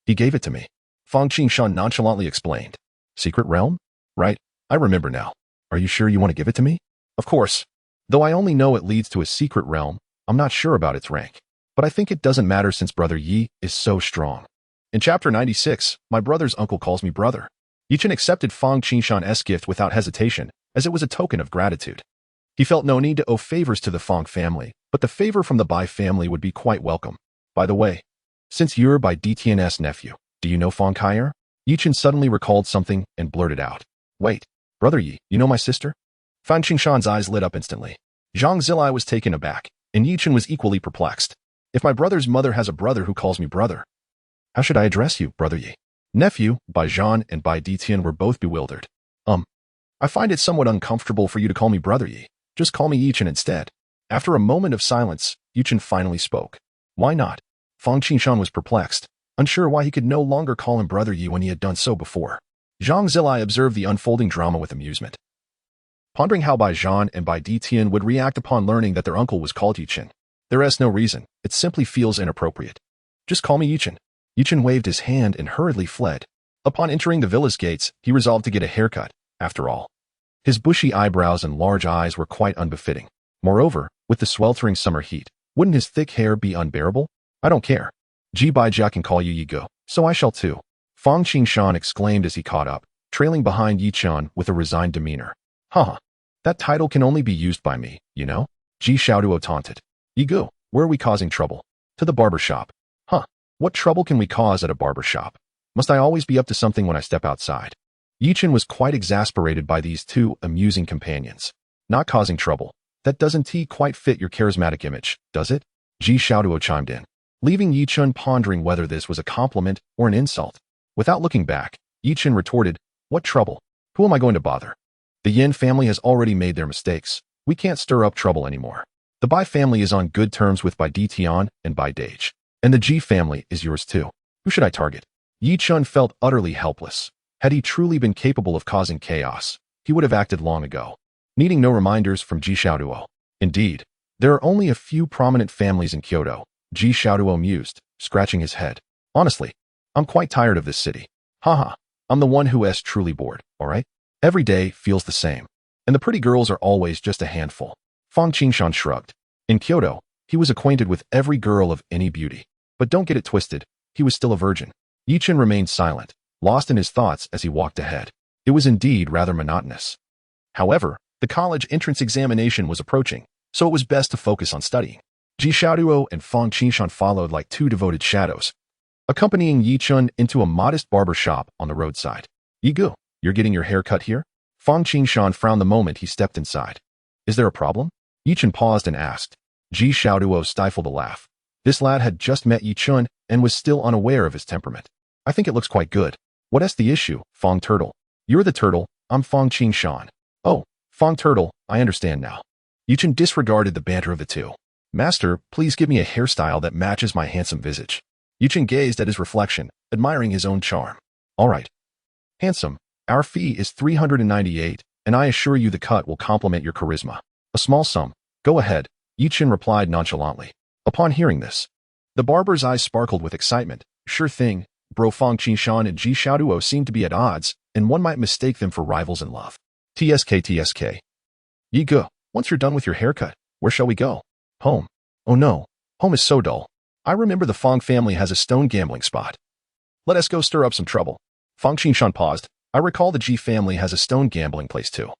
Speaker 1: he gave it to me. Fang Qingshan nonchalantly explained. Secret realm? Right, I remember now. Are you sure you want to give it to me? Of course. Though I only know it leads to a secret realm, I'm not sure about its rank. But I think it doesn't matter since Brother Yi is so strong. In chapter 96, my brother's uncle calls me brother. Yi Chen accepted Fang Qingshan's gift without hesitation, as it was a token of gratitude. He felt no need to owe favors to the Fang family, but the favor from the Bai family would be quite welcome. By the way, since you're Bai Dtian's nephew, do you know Fang Kaier? Yi Chen suddenly recalled something and blurted out. Wait, Brother Yi, you know my sister? Fang Qingshan's eyes lit up instantly. Zhang Zilai was taken aback, and Yi Chen was equally perplexed. If my brother's mother has a brother who calls me brother, how should I address you, Brother Yi? Nephew, Bai Zhan and Bai Dtian were both bewildered. I find it somewhat uncomfortable for you to call me Brother Yi. Just call me Yi Chen instead. After a moment of silence, Yi Chen finally spoke. Why not? Fang Qingshan was perplexed, unsure why he could no longer call him Brother Yi when he had done so before. Zhang Zilai observed the unfolding drama with amusement, pondering how Bai Zhan and Bai Dtian would react upon learning that their uncle was called Yi Chen. There is no reason, it simply feels inappropriate. Just call me Yichen. Yichen waved his hand and hurriedly fled. Upon entering the villa's gates, he resolved to get a haircut, after all. His bushy eyebrows and large eyes were quite unbefitting. Moreover, with the sweltering summer heat, wouldn't his thick hair be unbearable? I don't care. Ji Baijia can call you Yi Go, so I shall too. Fang Qingshan exclaimed as he caught up, trailing behind Yi Chen with a resigned demeanor. Haha, that title can only be used by me, you know? Ji Xiaoduo taunted. Yi Go, where are we causing trouble? To the barber shop. Huh, what trouble can we cause at a barber shop? Must I always be up to something when I step outside? Yi Chen was quite exasperated by these two amusing companions. Not causing trouble. That doesn't quite fit your charismatic image, does it? Ji Xiaoduo chimed in, leaving Yi Chen pondering whether this was a compliment or an insult. Without looking back, Yi Chen retorted, what trouble? Who am I going to bother? The Yin family has already made their mistakes. We can't stir up trouble anymore. The Bai family is on good terms with Bai Ditian and Bai Dage. And the Ji family is yours too. Who should I target? Yi Chen felt utterly helpless. Had he truly been capable of causing chaos, he would have acted long ago, needing no reminders from Ji Xiaoduo. Indeed, there are only a few prominent families in Kyoto, Ji Xiaoduo mused, scratching his head. Honestly, I'm quite tired of this city. Haha, I'm the one who's truly bored, alright? Every day feels the same. And the pretty girls are always just a handful. Fang Qingshan shrugged. In Kyoto, he was acquainted with every girl of any beauty. But don't get it twisted, he was still a virgin. Yi Chen remained silent, lost in his thoughts as he walked ahead. It was indeed rather monotonous. However, the college entrance examination was approaching, so it was best to focus on studying. Ji Xiaoduo and Fang Qingshan followed like two devoted shadows, accompanying Yi Chen into a modest barber shop on the roadside. Yi Go, you're getting your hair cut here? Fang Qingshan frowned the moment he stepped inside. Is there a problem? Yi Chen paused and asked. Ji Xiaoduo stifled a laugh. This lad had just met Yi Chen and was still unaware of his temperament. I think it looks quite good. What's the issue, Fang Turtle? You're the turtle, I'm Fang Qingshan. Oh, Fang Turtle, I understand now. Yi Chen disregarded the banter of the two. Master, please give me a hairstyle that matches my handsome visage. Yi Chen gazed at his reflection, admiring his own charm. All right. Handsome, our fee is 398, and I assure you the cut will complement your charisma. A small sum. Go ahead, Yi Chen replied nonchalantly. Upon hearing this, the barber's eyes sparkled with excitement. Sure thing, bro. Fang Qingshan and Ji Xiaoduo seemed to be at odds, and one might mistake them for rivals in love. TSK. Yi Go, once you're done with your haircut, where shall we go? Home. Oh no, home is so dull. I remember the Fang family has a stone gambling spot. Let us go stir up some trouble. Fang Qingshan paused. I recall the Ji family has a stone gambling place too.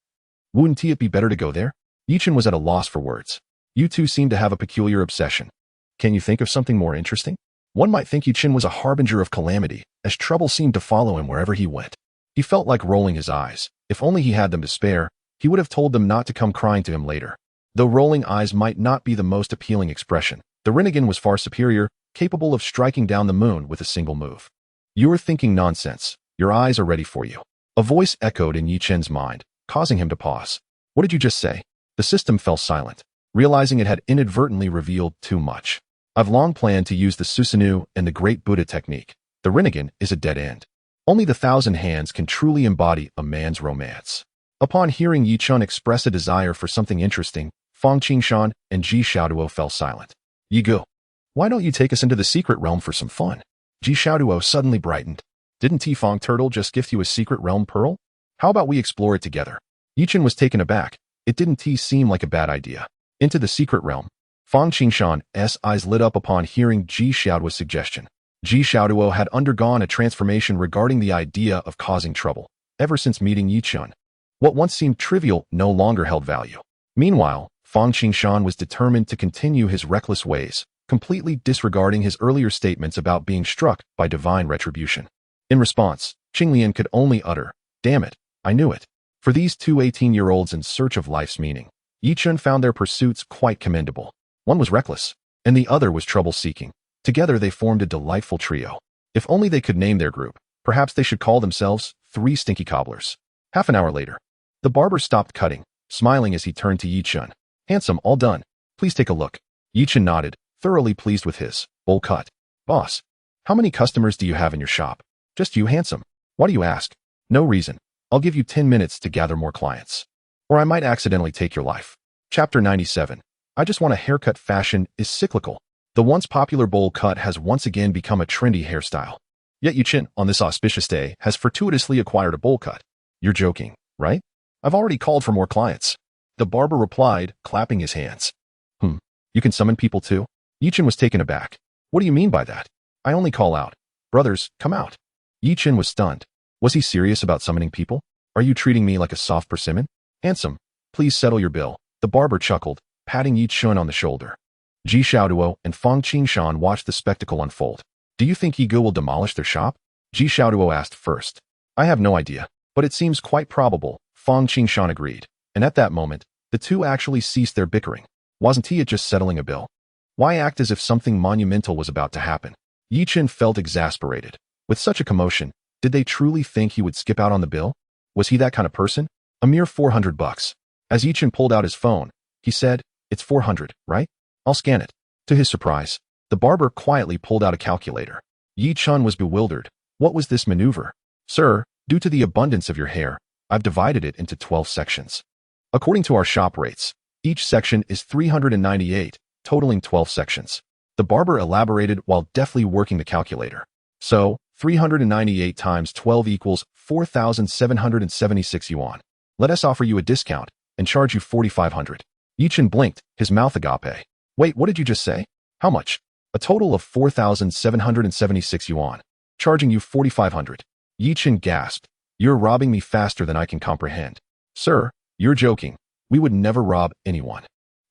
Speaker 1: Wouldn't it be better to go there? Yi Chen was at a loss for words. You two seem to have a peculiar obsession. Can you think of something more interesting? One might think Yi Chen was a harbinger of calamity, as trouble seemed to follow him wherever he went. He felt like rolling his eyes. If only he had them to spare, he would have told them not to come crying to him later. Though rolling eyes might not be the most appealing expression, the Rinnegan was far superior, capable of striking down the moon with a single move. You're thinking nonsense. Your eyes are ready for you. A voice echoed in Yi Chen's mind, causing him to pause. What did you just say? The system fell silent, realizing it had inadvertently revealed too much. I've long planned to use the Susanoo and the Great Buddha technique. The Rinnegan is a dead end. Only the thousand hands can truly embody a man's romance. Upon hearing Yi Chen express a desire for something interesting, Fang Qingshan and Ji Xiaoduo fell silent. Yi Go, why don't you take us into the secret realm for some fun? Ji Xiaoduo suddenly brightened. Didn't Fang Turtle just gift you a secret realm pearl? How about we explore it together? Yi Chen was taken aback. It didn't seem like a bad idea. Into the secret realm. Fang Qingshan's eyes lit up upon hearing Ji Xiaoduo's suggestion. Ji Xiaoduo had undergone a transformation regarding the idea of causing trouble. Ever since meeting Yi Chen, what once seemed trivial no longer held value. Meanwhile, Fang Qingshan was determined to continue his reckless ways, completely disregarding his earlier statements about being struck by divine retribution. In response, Qinglian could only utter, "Damn it, I knew it." For these two 18-year-olds in search of life's meaning, Yi Chen found their pursuits quite commendable. One was reckless, and the other was trouble-seeking. Together they formed a delightful trio. If only they could name their group, perhaps they should call themselves Three Stinky Cobblers. Half an hour later, the barber stopped cutting, smiling as he turned to Yi Chen. Handsome, all done. Please take a look. Yi Chen nodded, thoroughly pleased with his bowl cut. Boss, how many customers do you have in your shop? Just you, handsome. Why do you ask? No reason. I'll give you 10 minutes to gather more clients. Or I might accidentally take your life. Chapter 97. I just want a haircut. Fashion is cyclical. The once popular bowl cut has once again become a trendy hairstyle. Yet Chen, on this auspicious day, has fortuitously acquired a bowl cut. You're joking, right? I've already called for more clients. The barber replied, clapping his hands. You can summon people too? Chen was taken aback. What do you mean by that? I only call out. Brothers, come out. Chen was stunned. Was he serious about summoning people? Are you treating me like a soft persimmon? Handsome, please settle your bill. The barber chuckled, patting Chen on the shoulder. Ji Xiaoduo and Fang Qingshan watched the spectacle unfold. Do you think Yi Gu will demolish their shop? Ji Xiaoduo asked first. I have no idea, but it seems quite probable, Fang Qingshan agreed. And at that moment, the two actually ceased their bickering. Wasn't he just settling a bill? Why act as if something monumental was about to happen? Chen felt exasperated. With such a commotion, did they truly think he would skip out on the bill? Was he that kind of person? A mere $400. As Chen pulled out his phone, he said, It's 400, right? I'll scan it. To his surprise, the barber quietly pulled out a calculator. Chen was bewildered. What was this maneuver? Sir, due to the abundance of your hair, I've divided it into 12 sections. According to our shop rates, each section is 398, totaling 12 sections. The barber elaborated while deftly working the calculator. So, 398 times 12 equals 4,776 yuan. Let us offer you a discount and charge you 4,500. Chen blinked, his mouth agape. Wait, what did you just say? How much? A total of 4,776 yuan. Charging you 4,500. Chen gasped. You're robbing me faster than I can comprehend. Sir, you're joking. We would never rob anyone.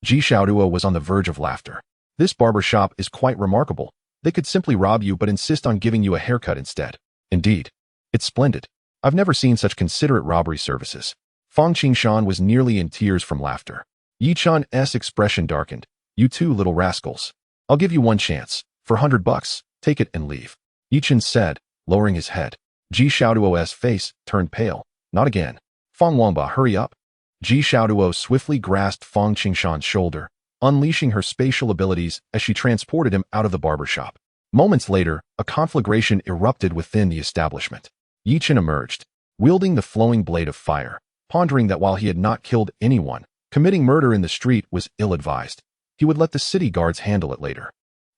Speaker 1: Ji Xiaoduo was on the verge of laughter. This barber shop is quite remarkable. They could simply rob you but insist on giving you a haircut instead. Indeed. It's splendid. I've never seen such considerate robbery services. Fang Qingshan was nearly in tears from laughter. Chen's expression darkened. You two little rascals. I'll give you one chance. For $100, take it and leave. Chen said, lowering his head. Ji Xiaoduo's face turned pale. Not again. Fang Wangba, hurry up. Ji Xiaoduo swiftly grasped Fang Qingshan's shoulder, unleashing her spatial abilities as she transported him out of the barber shop. Moments later, a conflagration erupted within the establishment. Chen emerged, wielding the flowing blade of fire, pondering that while he had not killed anyone, committing murder in the street was ill-advised. He would let the city guards handle it later.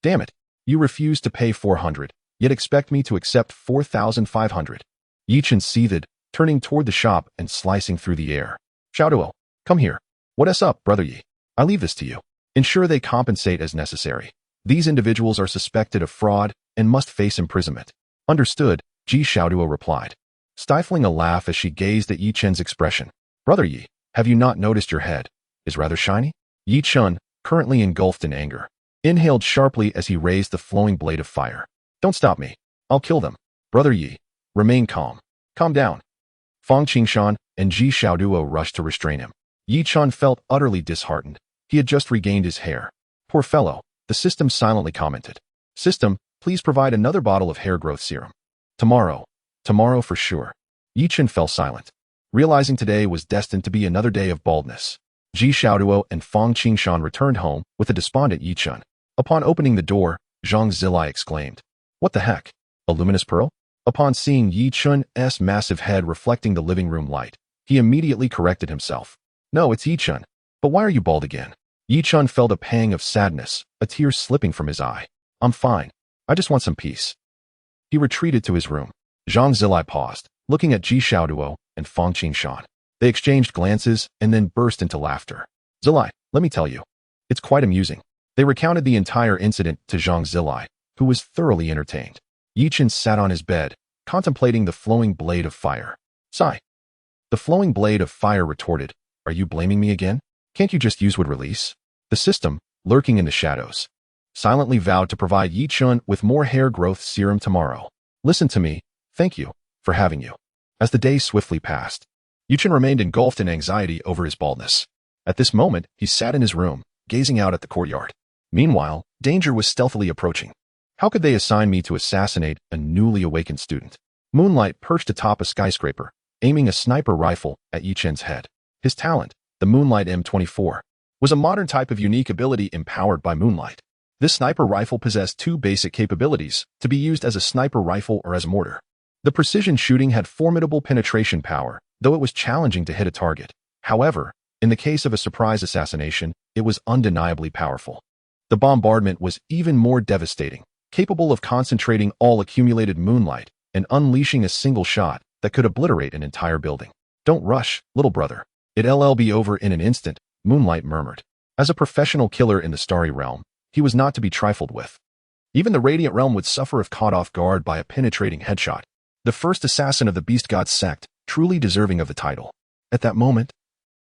Speaker 1: Damn it, you refused to pay 400, yet expect me to accept 4,500. Chen seethed, turning toward the shop and slicing through the air. Xiaoduo, come here. What's up, brother Yi? I leave this to you. Ensure they compensate as necessary. These individuals are suspected of fraud and must face imprisonment. Understood, Ji Xiaoduo replied, stifling a laugh as she gazed at Chen's expression. Brother Yi, have you not noticed your head is rather shiny? Chen, currently engulfed in anger, inhaled sharply as he raised the flowing blade of fire. Don't stop me. I'll kill them. Brother Yi, remain calm. Calm down. Fang Qingshan and Ji Xiaoduo rushed to restrain him. Chen felt utterly disheartened. He had just regained his hair. Poor fellow, the system silently commented. System, please provide another bottle of hair growth serum. Tomorrow for sure. Chen fell silent, realizing today was destined to be another day of baldness. Ji Xiaoduo and Fang Qingshan returned home with a despondent Chen. Upon opening the door, Zhang Zilai exclaimed, What the heck? A luminous pearl? Upon seeing Chen's massive head reflecting the living room light, he immediately corrected himself. No, it's Chen. But why are you bald again? Chen felt a pang of sadness, a tear slipping from his eye. I'm fine. I just want some peace. He retreated to his room. Zhang Zilai paused, looking at Ji Xiaoduo and Fang Qingshan. They exchanged glances and then burst into laughter. Zilai, let me tell you. It's quite amusing. They recounted the entire incident to Zhang Zilai, who was thoroughly entertained. Chen sat on his bed, contemplating the flowing blade of fire. Sigh. The flowing blade of fire retorted, Are you blaming me again? Can't you just use wood release? The system, lurking in the shadows, silently vowed to provide Chen with more hair growth serum tomorrow. Listen to me. Thank you for having you. As the days swiftly passed, Chen remained engulfed in anxiety over his baldness. At this moment, he sat in his room, gazing out at the courtyard. Meanwhile, danger was stealthily approaching. How could they assign me to assassinate a newly awakened student? Moonlight perched atop a skyscraper, aiming a sniper rifle at Chen's head. His talent, the Moonlight M24, was a modern type of unique ability empowered by Moonlight. This sniper rifle possessed two basic capabilities, to be used as a sniper rifle or as a mortar. The precision shooting had formidable penetration power, though it was challenging to hit a target. However, in the case of a surprise assassination, it was undeniably powerful. The bombardment was even more devastating, capable of concentrating all accumulated moonlight and unleashing a single shot that could obliterate an entire building. "Don't rush, little brother. It'll be over in an instant," Moonlight murmured. As a professional killer in the Starry Realm, he was not to be trifled with. Even the Radiant Realm would suffer if caught off guard by a penetrating headshot. The first assassin of the Beast God sect, truly deserving of the title. At that moment,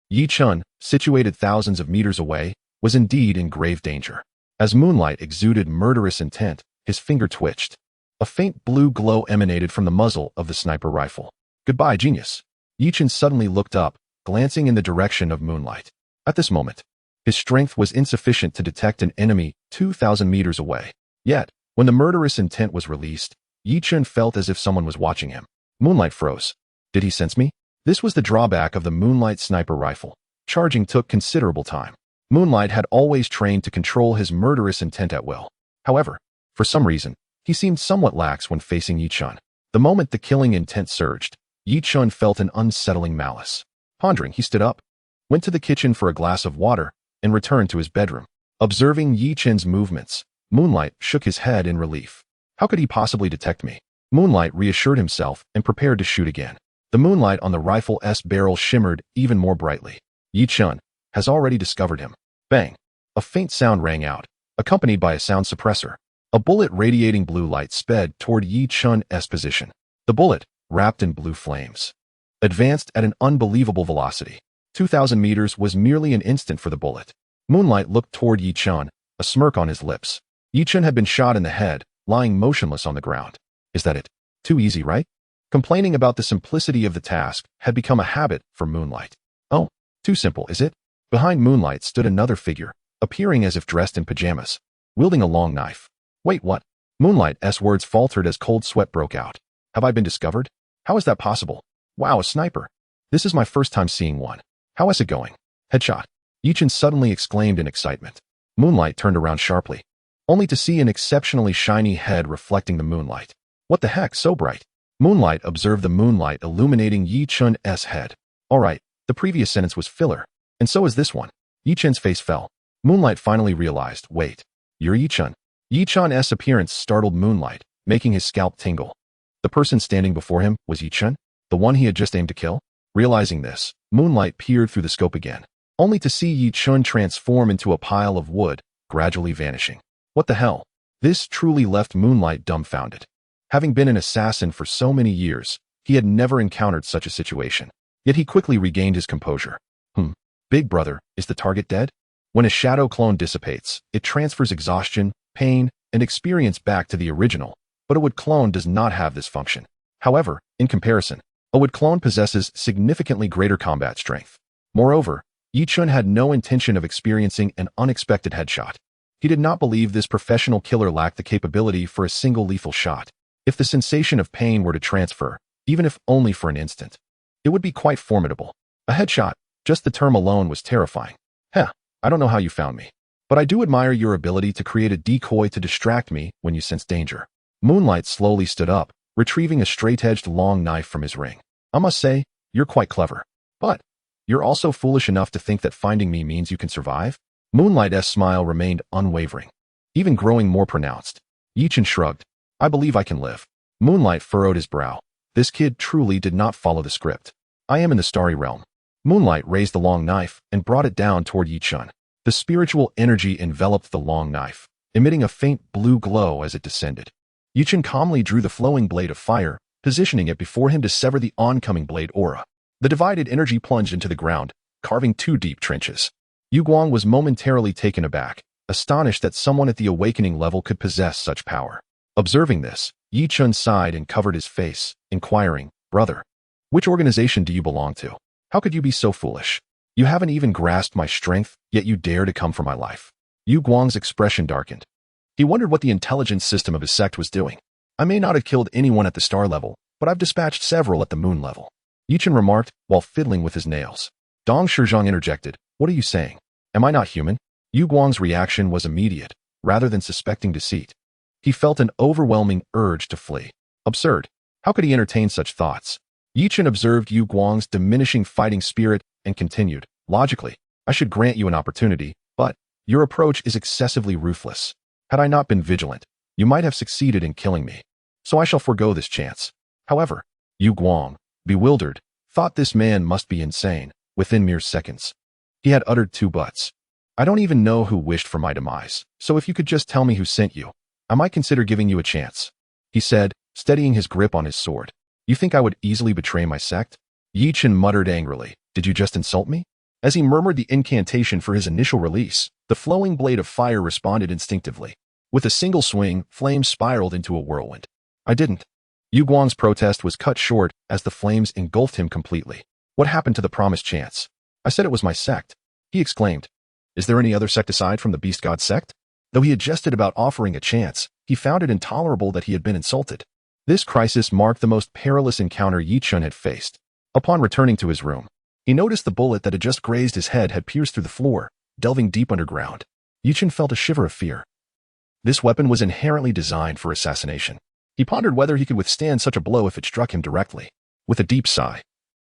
Speaker 1: Yi Chun, situated thousands of meters away, was indeed in grave danger. As Moonlight exuded murderous intent, his finger twitched. A faint blue glow emanated from the muzzle of the sniper rifle. "Goodbye, genius." Yi Chun suddenly looked up, glancing in the direction of Moonlight. At this moment, his strength was insufficient to detect an enemy 2,000 meters away. Yet, when the murderous intent was released, Yi Chun felt as if someone was watching him. Moonlight froze. Did he sense me? This was the drawback of the Moonlight sniper rifle. Charging took considerable time. Moonlight had always trained to control his murderous intent at will. However, for some reason, he seemed somewhat lax when facing Yi Chun. The moment the killing intent surged, Yi Chun felt an unsettling malice. Pondering, he stood up, went to the kitchen for a glass of water, and returned to his bedroom. Observing Yi Chun's movements, Moonlight shook his head in relief. How could he possibly detect me? Moonlight reassured himself and prepared to shoot again. The moonlight on the rifle's barrel shimmered even more brightly. Yi Chun has already discovered him. Bang! A faint sound rang out, accompanied by a sound suppressor. A bullet radiating blue light sped toward Yi Chun's position. The bullet, wrapped in blue flames, advanced at an unbelievable velocity. 2,000 meters was merely an instant for the bullet. Moonlight looked toward Yi Chun, a smirk on his lips. Yi Chun had been shot in the head, lying motionless on the ground. Is that it? Too easy, right? Complaining about the simplicity of the task had become a habit for Moonlight. Oh, too simple, is it? Behind Moonlight stood another figure, appearing as if dressed in pajamas, wielding a long knife. Wait, what? Moonlight's words faltered as cold sweat broke out. Have I been discovered? How is that possible? Wow, a sniper. This is my first time seeing one. How is it going? Headshot. Yi Chun suddenly exclaimed in excitement. Moonlight turned around sharply, only to see an exceptionally shiny head reflecting the moonlight. What the heck, so bright? Moonlight observed the moonlight illuminating Yi Chun's head. All right, the previous sentence was filler, and so is this one. Yi Chun's face fell. Moonlight finally realized, wait, you're Yi Chun. Yi Chun's appearance startled Moonlight, making his scalp tingle. The person standing before him was Yi Chun, the one he had just aimed to kill? Realizing this, Moonlight peered through the scope again, only to see Yi Chun transform into a pile of wood, gradually vanishing. What the hell? This truly left Moonlight dumbfounded. Having been an assassin for so many years, he had never encountered such a situation. Yet he quickly regained his composure. Big brother, is the target dead? When a shadow clone dissipates, it transfers exhaustion, pain, and experience back to the original, but a wood clone does not have this function. However, in comparison, a wood clone possesses significantly greater combat strength. Moreover, Yi Chun had no intention of experiencing an unexpected headshot. He did not believe this professional killer lacked the capability for a single lethal shot. If the sensation of pain were to transfer, even if only for an instant, it would be quite formidable. A headshot, just the term alone was terrifying. I don't know how you found me, but I do admire your ability to create a decoy to distract me when you sense danger. Moonlight slowly stood up, retrieving a straight-edged long knife from his ring. I must say, you're quite clever. But you're also foolish enough to think that finding me means you can survive? Moonlight's smile remained unwavering, even growing more pronounced. Yi Chun shrugged. I believe I can live. Moonlight furrowed his brow. This kid truly did not follow the script. I am in the Starry Realm. Moonlight raised the long knife and brought it down toward Yi Chun. The spiritual energy enveloped the long knife, emitting a faint blue glow as it descended. Yi Chun calmly drew the flowing blade of fire, positioning it before him to sever the oncoming blade aura. The divided energy plunged into the ground, carving 2 deep trenches. Yu Guang was momentarily taken aback, astonished that someone at the awakening level could possess such power. Observing this, Yi Chun sighed and covered his face, inquiring, Brother, which organization do you belong to? How could you be so foolish? You haven't even grasped my strength, yet you dare to come for my life. Yu Guang's expression darkened. He wondered what the intelligence system of his sect was doing. I may not have killed anyone at the star level, but I've dispatched several at the moon level. Yi Chun remarked while fiddling with his nails. Dong Shizhong interjected, What are you saying? Am I not human? Yu Guang's reaction was immediate, rather than suspecting deceit. He felt an overwhelming urge to flee. Absurd. How could he entertain such thoughts? Yi Chun observed Yu Guang's diminishing fighting spirit and continued, Logically, I should grant you an opportunity, but Your approach is excessively ruthless. Had I not been vigilant, you might have succeeded in killing me. So I shall forego this chance. However, Yu Guang, bewildered, thought this man must be insane within mere seconds. He had uttered two buts. I don't even know who wished for my demise, so if you could just tell me who sent you, I might consider giving you a chance, he said, steadying his grip on his sword. You think I would easily betray my sect? Chen muttered angrily. Did you just insult me? As he murmured the incantation for his initial release, the flowing blade of fire responded instinctively. With a single swing, flames spiraled into a whirlwind. I didn't. Yu Guang's protest was cut short as the flames engulfed him completely. What happened to the promised chance? I said it was my sect, he exclaimed. Is there any other sect aside from the Beast God sect? Though he had jested about offering a chance, he found it intolerable that he had been insulted. This crisis marked the most perilous encounter Chen had faced. Upon returning to his room, he noticed the bullet that had just grazed his head had pierced through the floor, delving deep underground. Chen felt a shiver of fear. This weapon was inherently designed for assassination. He pondered whether he could withstand such a blow if it struck him directly. With a deep sigh,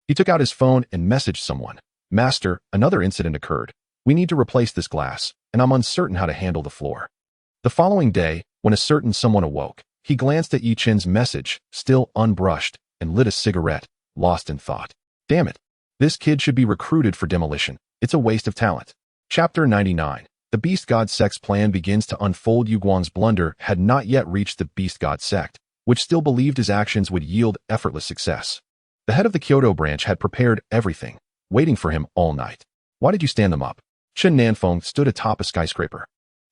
Speaker 1: he took out his phone and messaged someone. Master, another incident occurred. We need to replace this glass, and I'm uncertain how to handle the floor. The following day, when a certain someone awoke, he glanced at Chen's message, still unbrushed, and lit a cigarette, lost in thought. Damn it. This kid should be recruited for demolition. It's a waste of talent. Chapter 99. The Beast God sect's plan begins to unfold. Yu Guang's blunder had not yet reached the Beast God sect, which still believed his actions would yield effortless success. The head of the Kyoto branch had prepared everything, waiting for him all night. Why did you stand them up? Chen Nanfeng stood atop a skyscraper,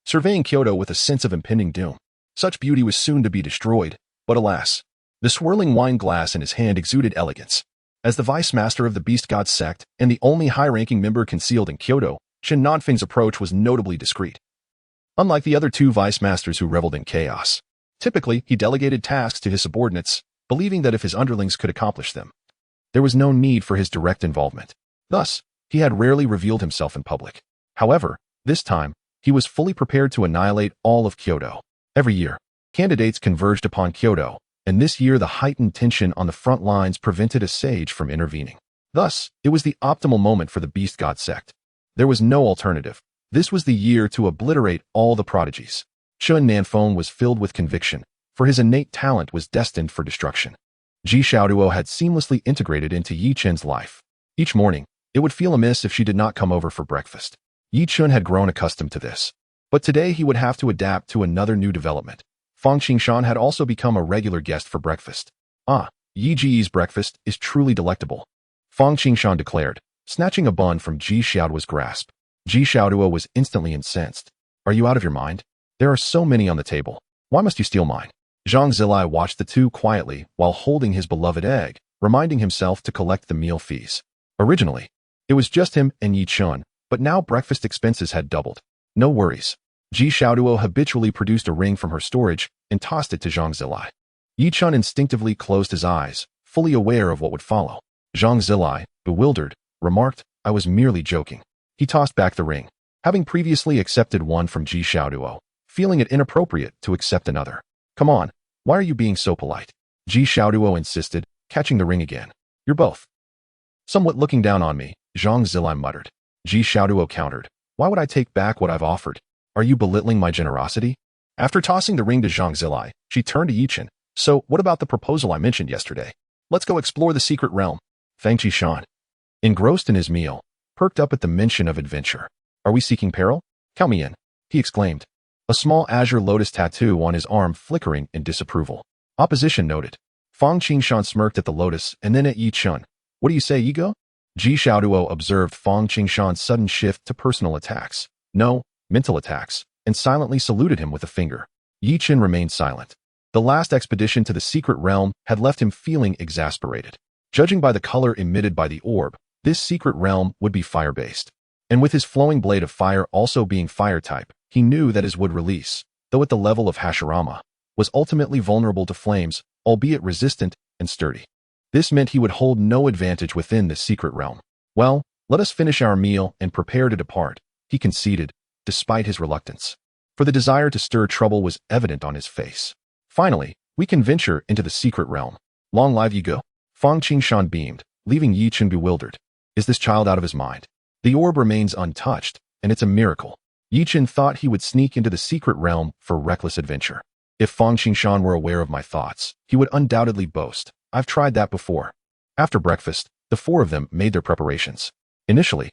Speaker 1: surveying Kyoto with a sense of impending doom. Such beauty was soon to be destroyed, but alas, the swirling wine glass in his hand exuded elegance. As the vice master of the Beast God sect and the only high-ranking member concealed in Kyoto, Chen Nanfeng's approach was notably discreet. Unlike the other two vice masters who reveled in chaos, typically he delegated tasks to his subordinates, believing that if his underlings could accomplish them, there was no need for his direct involvement. Thus, he had rarely revealed himself in public. However, this time, he was fully prepared to annihilate all of Kyoto. Every year, candidates converged upon Kyoto, and this year the heightened tension on the front lines prevented a sage from intervening. Thus, it was the optimal moment for the Beast God sect. There was no alternative. This was the year to obliterate all the prodigies. Chen Nanfeng was filled with conviction, for his innate talent was destined for destruction. Ji Xiaoduo had seamlessly integrated into Yi Chen's life. Each morning, it would feel amiss if she did not come over for breakfast. Yi Chen had grown accustomed to this. But today he would have to adapt to another new development. Fang Qingshan had also become a regular guest for breakfast. Yi Ji's breakfast is truly delectable, Fang Qingshan declared, snatching a bun from Ji Xiaoduo's grasp. Ji Xiaoduo was instantly incensed. Are you out of your mind? There are so many on the table. Why must you steal mine? Zhang Zilai watched the two quietly while holding his beloved egg, reminding himself to collect the meal fees. Originally, it was just him and Yi Chen, but now breakfast expenses had doubled. No worries. Ji Xiaoduo habitually produced a ring from her storage and tossed it to Zhang Zilai. Yi Chen instinctively closed his eyes, fully aware of what would follow. Zhang Zilai, bewildered, remarked, I was merely joking. He tossed back the ring, having previously accepted one from Ji Xiaoduo, feeling it inappropriate to accept another. Come on, why are you being so polite? Ji Xiaoduo insisted, catching the ring again. You're both somewhat looking down on me, Zhang Zilai muttered. Ji Xiaoduo countered. Why would I take back what I've offered? Are you belittling my generosity? After tossing the ring to Zhang Zilai, she turned to Yi Chen. So, what about the proposal I mentioned yesterday? Let's go explore the secret realm. Fang Qishan, engrossed in his meal, perked up at the mention of adventure. Are we seeking peril? Count me in, he exclaimed, a small azure lotus tattoo on his arm flickering in disapproval. Opposition noted. Fang Qingshan smirked at the lotus and then at Yi Chen. What do you say, ego? Ji Xiaoduo observed Fang Qingshan's sudden shift to personal attacks. No, mental attacks, and silently saluted him with a finger. Yi Chen remained silent. The last expedition to the secret realm had left him feeling exasperated. Judging by the color emitted by the orb, this secret realm would be fire-based. And with his flowing blade of fire also being fire-type, he knew that his would release, though at the level of Hashirama, was ultimately vulnerable to flames, albeit resistant and sturdy. This meant he would hold no advantage within the secret realm. Well, let us finish our meal and prepare to depart, he conceded, despite his reluctance. For the desire to stir trouble was evident on his face. Finally, we can venture into the secret realm. Long live Yi Go. Fang Qingshan beamed, leaving Yi Chen bewildered. Is this child out of his mind? The orb remains untouched, and it's a miracle. Yi Chen thought he would sneak into the secret realm for reckless adventure. If Fang Qingshan were aware of my thoughts, he would undoubtedly boast, "I've tried that before." After breakfast, the four of them made their preparations. Initially,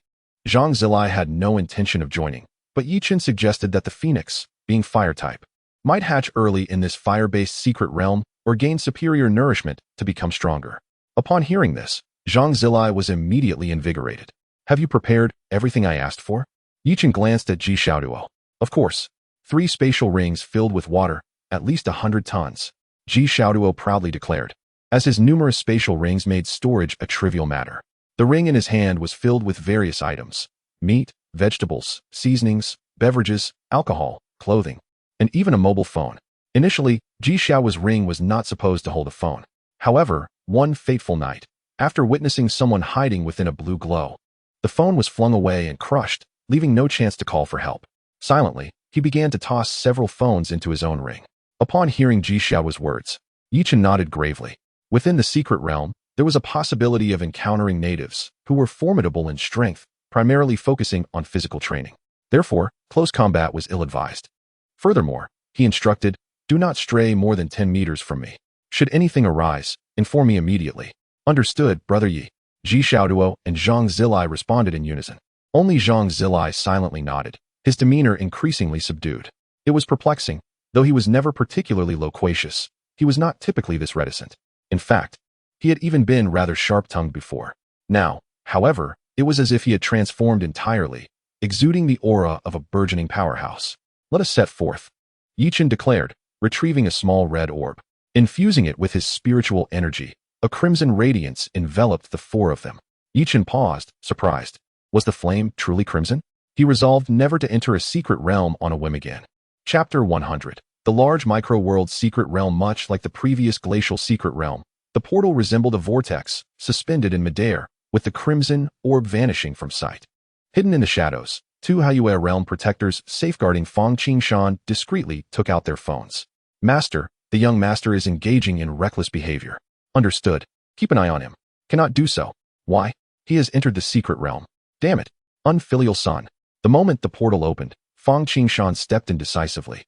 Speaker 1: Zhang Zilai had no intention of joining, but Yi Chen suggested that the phoenix, being fire type, might hatch early in this fire-based secret realm or gain superior nourishment to become stronger. Upon hearing this, Zhang Zilai was immediately invigorated. "Have you prepared everything I asked for?" Yi Chen glanced at Ji Xiaoduo. "Of course. 3 spatial rings filled with water, at least 100 tons," Ji Xiaoduo proudly declared, as his numerous spatial rings made storage a trivial matter. The ring in his hand was filled with various items: meat, vegetables, seasonings, beverages, alcohol, clothing, and even a mobile phone. Initially, Ji Xiao's ring was not supposed to hold a phone. However, one fateful night, after witnessing someone hiding within a blue glow, the phone was flung away and crushed, leaving no chance to call for help. Silently, he began to toss several phones into his own ring. Upon hearing Ji Xiao's words, Yi Chen nodded gravely. Within the secret realm, there was a possibility of encountering natives who were formidable in strength, primarily focusing on physical training. Therefore, close combat was ill-advised. Furthermore, he instructed, "Do not stray more than 10 meters from me. Should anything arise, inform me immediately." "Understood, Brother Yi." Ji Xiaoduo and Zhang Zilai responded in unison. Only Zhang Zilai silently nodded, his demeanor increasingly subdued. It was perplexing. Though he was never particularly loquacious, he was not typically this reticent. In fact, he had even been rather sharp-tongued before. Now, however, it was as if he had transformed entirely, exuding the aura of a burgeoning powerhouse. "Let us set forth," Yi Chen declared, retrieving a small red orb. Infusing it with his spiritual energy, a crimson radiance enveloped the four of them. Yi Chen paused, surprised. Was the flame truly crimson? He resolved never to enter a secret realm on a whim again. Chapter 100. The large micro-world secret realm. Much like the previous glacial secret realm, the portal resembled a vortex, suspended in midair, with the crimson orb vanishing from sight. Hidden in the shadows, 2 Haiyue realm protectors safeguarding Fang Qingshan discreetly took out their phones. "Master, the young master is engaging in reckless behavior." "Understood. Keep an eye on him." "Cannot do so." "Why?" "He has entered the secret realm." "Damn it. Unfilial son." The moment the portal opened, Fang Qingshan stepped in decisively,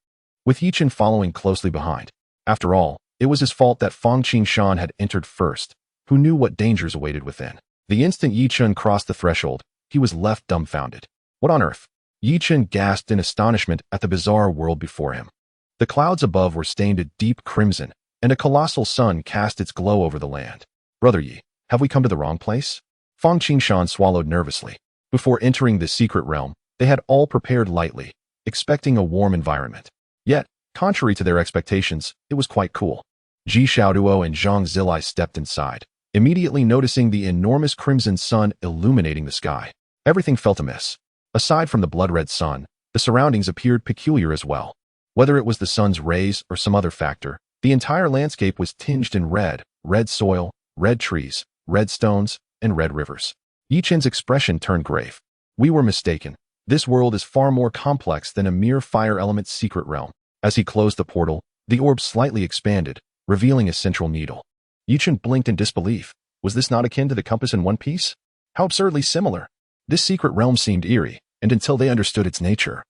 Speaker 1: with Yi Chen following closely behind. After all, it was his fault that Fang Qingshan had entered first, who knew what dangers awaited within. The instant Yi Chen crossed the threshold, he was left dumbfounded. What on earth? Yi Chen gasped in astonishment at the bizarre world before him. The clouds above were stained a deep crimson, and a colossal sun cast its glow over the land. "Brother Yi, have we come to the wrong place?" Fang Qingshan swallowed nervously. Before entering the secret realm, they had all prepared lightly, expecting a warm environment. Yet, contrary to their expectations, it was quite cool. Ji Xiaoduo and Zhang Zilai stepped inside, immediately noticing the enormous crimson sun illuminating the sky. Everything felt amiss. Aside from the blood-red sun, the surroundings appeared peculiar as well. Whether it was the sun's rays or some other factor, the entire landscape was tinged in red soil, red trees, red stones, and red rivers. Yi Chen's expression turned grave. "We were mistaken. This world is far more complex than a mere fire element secret realm." As he closed the portal, the orb slightly expanded, revealing a central needle. Yi Chen blinked in disbelief. Was this not akin to the compass in One Piece? How absurdly similar. This secret realm seemed eerie, and until they understood its nature,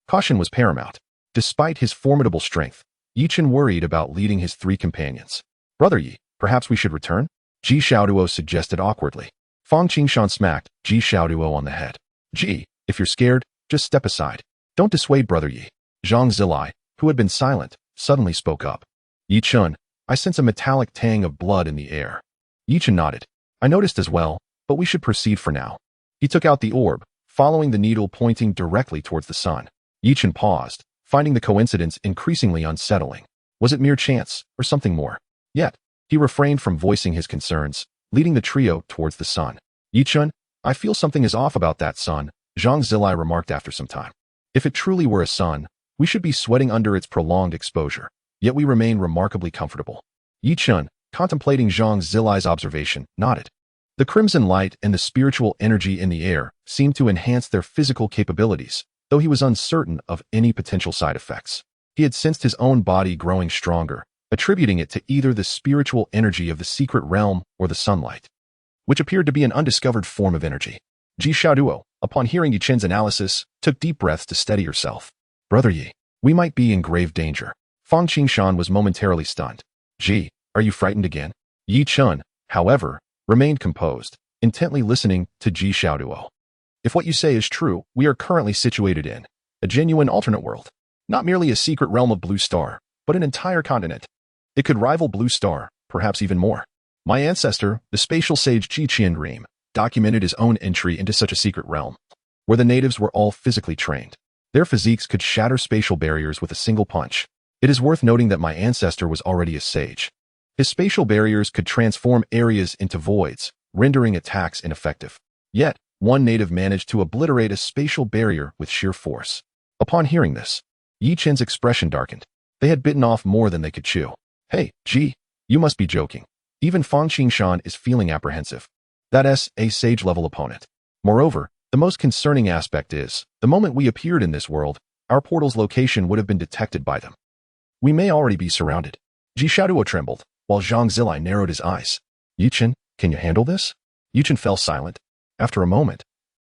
Speaker 1: caution was paramount. Despite his formidable strength, Yi Chen worried about leading his 3 companions. "Brother Yi, perhaps we should return?" Ji Xiaoduo suggested awkwardly. Fang Qingshan smacked Ji Xiaoduo on the head. "Ji, if you're scared, just step aside. Don't dissuade Brother Yi." Zhang Zilai, who had been silent, suddenly spoke up. "Yi Chen, I sense a metallic tang of blood in the air." Yi Chen nodded. "I noticed as well, but we should proceed for now." He took out the orb, following the needle pointing directly towards the sun. Yi Chen paused, finding the coincidence increasingly unsettling. Was it mere chance, or something more? Yet, he refrained from voicing his concerns, leading the trio towards the sun. "Yi Chen, I feel something is off about that sun," Zhang Zilai remarked after some time. "If it truly were a sun, we should be sweating under its prolonged exposure, yet we remain remarkably comfortable." Yi Chen, contemplating Zhang Zilai's observation, nodded. The crimson light and the spiritual energy in the air seemed to enhance their physical capabilities, though he was uncertain of any potential side effects. He had sensed his own body growing stronger, attributing it to either the spiritual energy of the secret realm or the sunlight, which appeared to be an undiscovered form of energy. "Ji Xiaoduo, Upon hearing Yi Chen's analysis, took deep breaths to steady herself. Brother Yi, we might be in grave danger. Fang Qingshan was momentarily stunned. Ji, are you frightened again? Yi Chen, however, remained composed, intently listening to Ji Xiaoduo. If what you say is true, we are currently situated in a genuine alternate world. Not merely a secret realm of Blue Star, but an entire continent. It could rival Blue Star, perhaps even more. My ancestor, the spatial sage Qi Qianream, documented his own entry into such a secret realm, where the natives were all physically trained. Their physiques could shatter spatial barriers with a single punch. It is worth noting that my ancestor was already a sage. His spatial barriers could transform areas into voids, rendering attacks ineffective. Yet, one native managed to obliterate a spatial barrier with sheer force. Upon hearing this, Yi Chen's expression darkened. They had bitten off more than they could chew. Hey, Ji, you must be joking. Even Fang Qingshan is feeling apprehensive. That's a sage-level opponent. Moreover, the most concerning aspect is, the moment we appeared in this world, our portal's location would have been detected by them. We may already be surrounded. Ji Xiaoduo trembled, while Zhang Zilai narrowed his eyes. Yi Chen, can you handle this? Yi Chen fell silent. After a moment,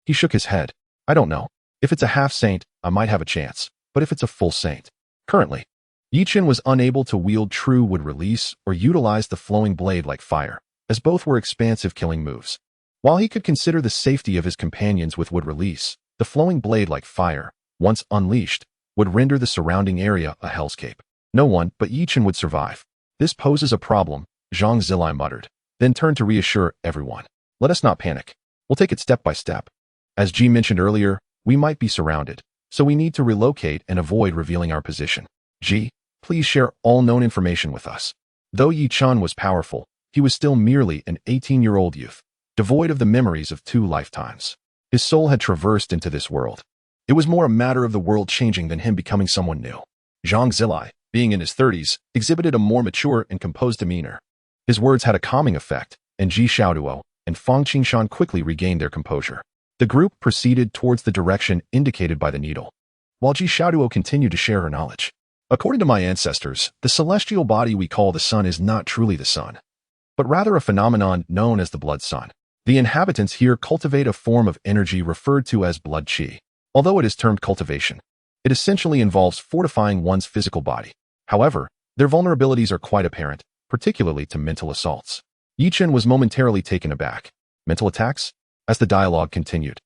Speaker 1: he shook his head. I don't know. If it's a half-saint, I might have a chance, but if it's a full saint. Currently, Yi Chen was unable to wield true wood release or utilize the flowing blade like fire, as both were expansive killing moves. While he could consider the safety of his companions with wood release, the flowing blade like fire, once unleashed, would render the surrounding area a hellscape. No one but Yi Chen would survive. This poses a problem, Zhang Zilai muttered, then turned to reassure everyone. Let us not panic. We'll take it step by step. As Ji mentioned earlier, we might be surrounded, so we need to relocate and avoid revealing our position. Ji, please share all known information with us. Though Yi Chen was powerful, he was still merely an 18-year-old youth, devoid of the memories of 2 lifetimes. His soul had traversed into this world. It was more a matter of the world changing than him becoming someone new. Zhang Zilai, being in his 30s, exhibited a more mature and composed demeanor. His words had a calming effect, and Ji Xiaoduo and Fang Qingshan quickly regained their composure. The group proceeded towards the direction indicated by the needle, while Ji Xiaoduo continued to share her knowledge. According to my ancestors, the celestial body we call the sun is not truly the sun, but rather a phenomenon known as the blood sun. The inhabitants here cultivate a form of energy referred to as blood qi. Although it is termed cultivation, it essentially involves fortifying one's physical body. However, their vulnerabilities are quite apparent, particularly to mental assaults. Yi Chen was momentarily taken aback. Mental attacks? As the dialogue continued,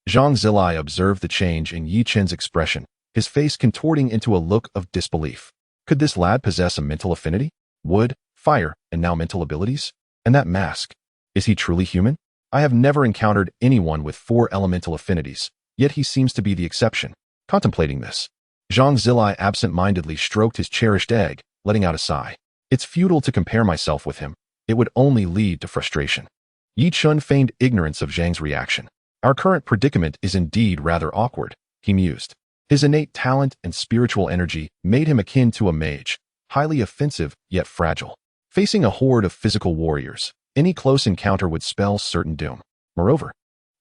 Speaker 1: Zhang Zilai observed the change in Yi Chen's expression, his face contorting into a look of disbelief. Could this lad possess a mental affinity? Wood, fire, and now mental abilities? And that mask? Is he truly human? I have never encountered anyone with 4 elemental affinities, yet he seems to be the exception. Contemplating this, Zhang Zilai absent-mindedly stroked his cherished egg, letting out a sigh. It's futile to compare myself with him. It would only lead to frustration. Yi Chen feigned ignorance of Zhang's reaction. Our current predicament is indeed rather awkward, he mused. His innate talent and spiritual energy made him akin to a mage, highly offensive yet fragile. Facing a horde of physical warriors, any close encounter would spell certain doom. Moreover,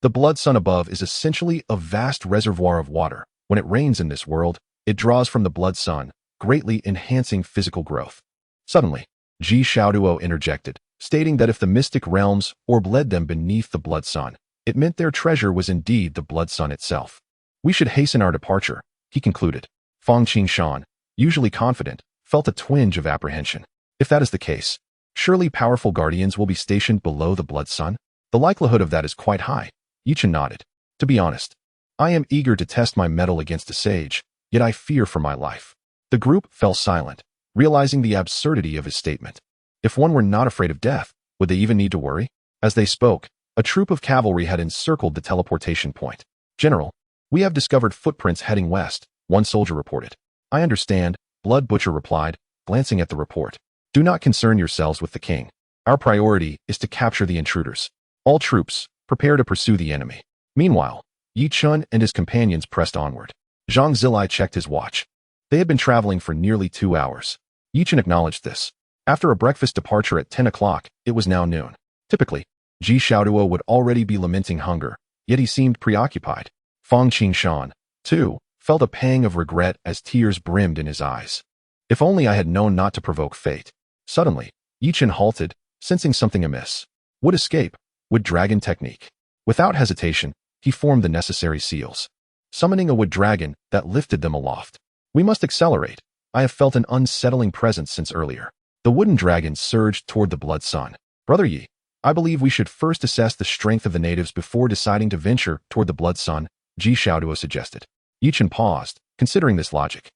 Speaker 1: the blood sun above is essentially a vast reservoir of water. When it rains in this world, it draws from the blood sun, greatly enhancing physical growth. Suddenly, Ji Xiaoduo interjected, stating that if the mystic realms led them beneath the blood sun, it meant their treasure was indeed the blood sun itself. We should hasten our departure, he concluded. Fang Qingshan, usually confident, felt a twinge of apprehension. If that is the case, surely powerful guardians will be stationed below the blood sun? The likelihood of that is quite high. Yi Chen nodded. To be honest, I am eager to test my mettle against a sage, yet I fear for my life. The group fell silent, realizing the absurdity of his statement. If one were not afraid of death, would they even need to worry? As they spoke, a troop of cavalry had encircled the teleportation point. General, we have discovered footprints heading west, one soldier reported. I understand, Blood Butcher replied, glancing at the report. Do not concern yourselves with the king. Our priority is to capture the intruders. All troops, prepare to pursue the enemy. Meanwhile, Yi Chen and his companions pressed onward. Zhang Zilai checked his watch. They had been traveling for nearly 2 hours. Yi Chen acknowledged this. After a breakfast departure at 10 o'clock, it was now noon. Typically, Ji Xiaoduo would already be lamenting hunger, yet he seemed preoccupied. Fang Qingshan, too, felt a pang of regret as tears brimmed in his eyes. If only I had known not to provoke fate. Suddenly, Yi Chen halted, sensing something amiss. Would escape? Would dragon technique? Without hesitation, he formed the necessary seals, summoning a wood dragon that lifted them aloft. We must accelerate. I have felt an unsettling presence since earlier. The wooden dragon surged toward the blood sun. Brother Yi, I believe we should first assess the strength of the natives before deciding to venture toward the blood sun, Ji Xiaoduo suggested. Yi Chen paused, considering this logic.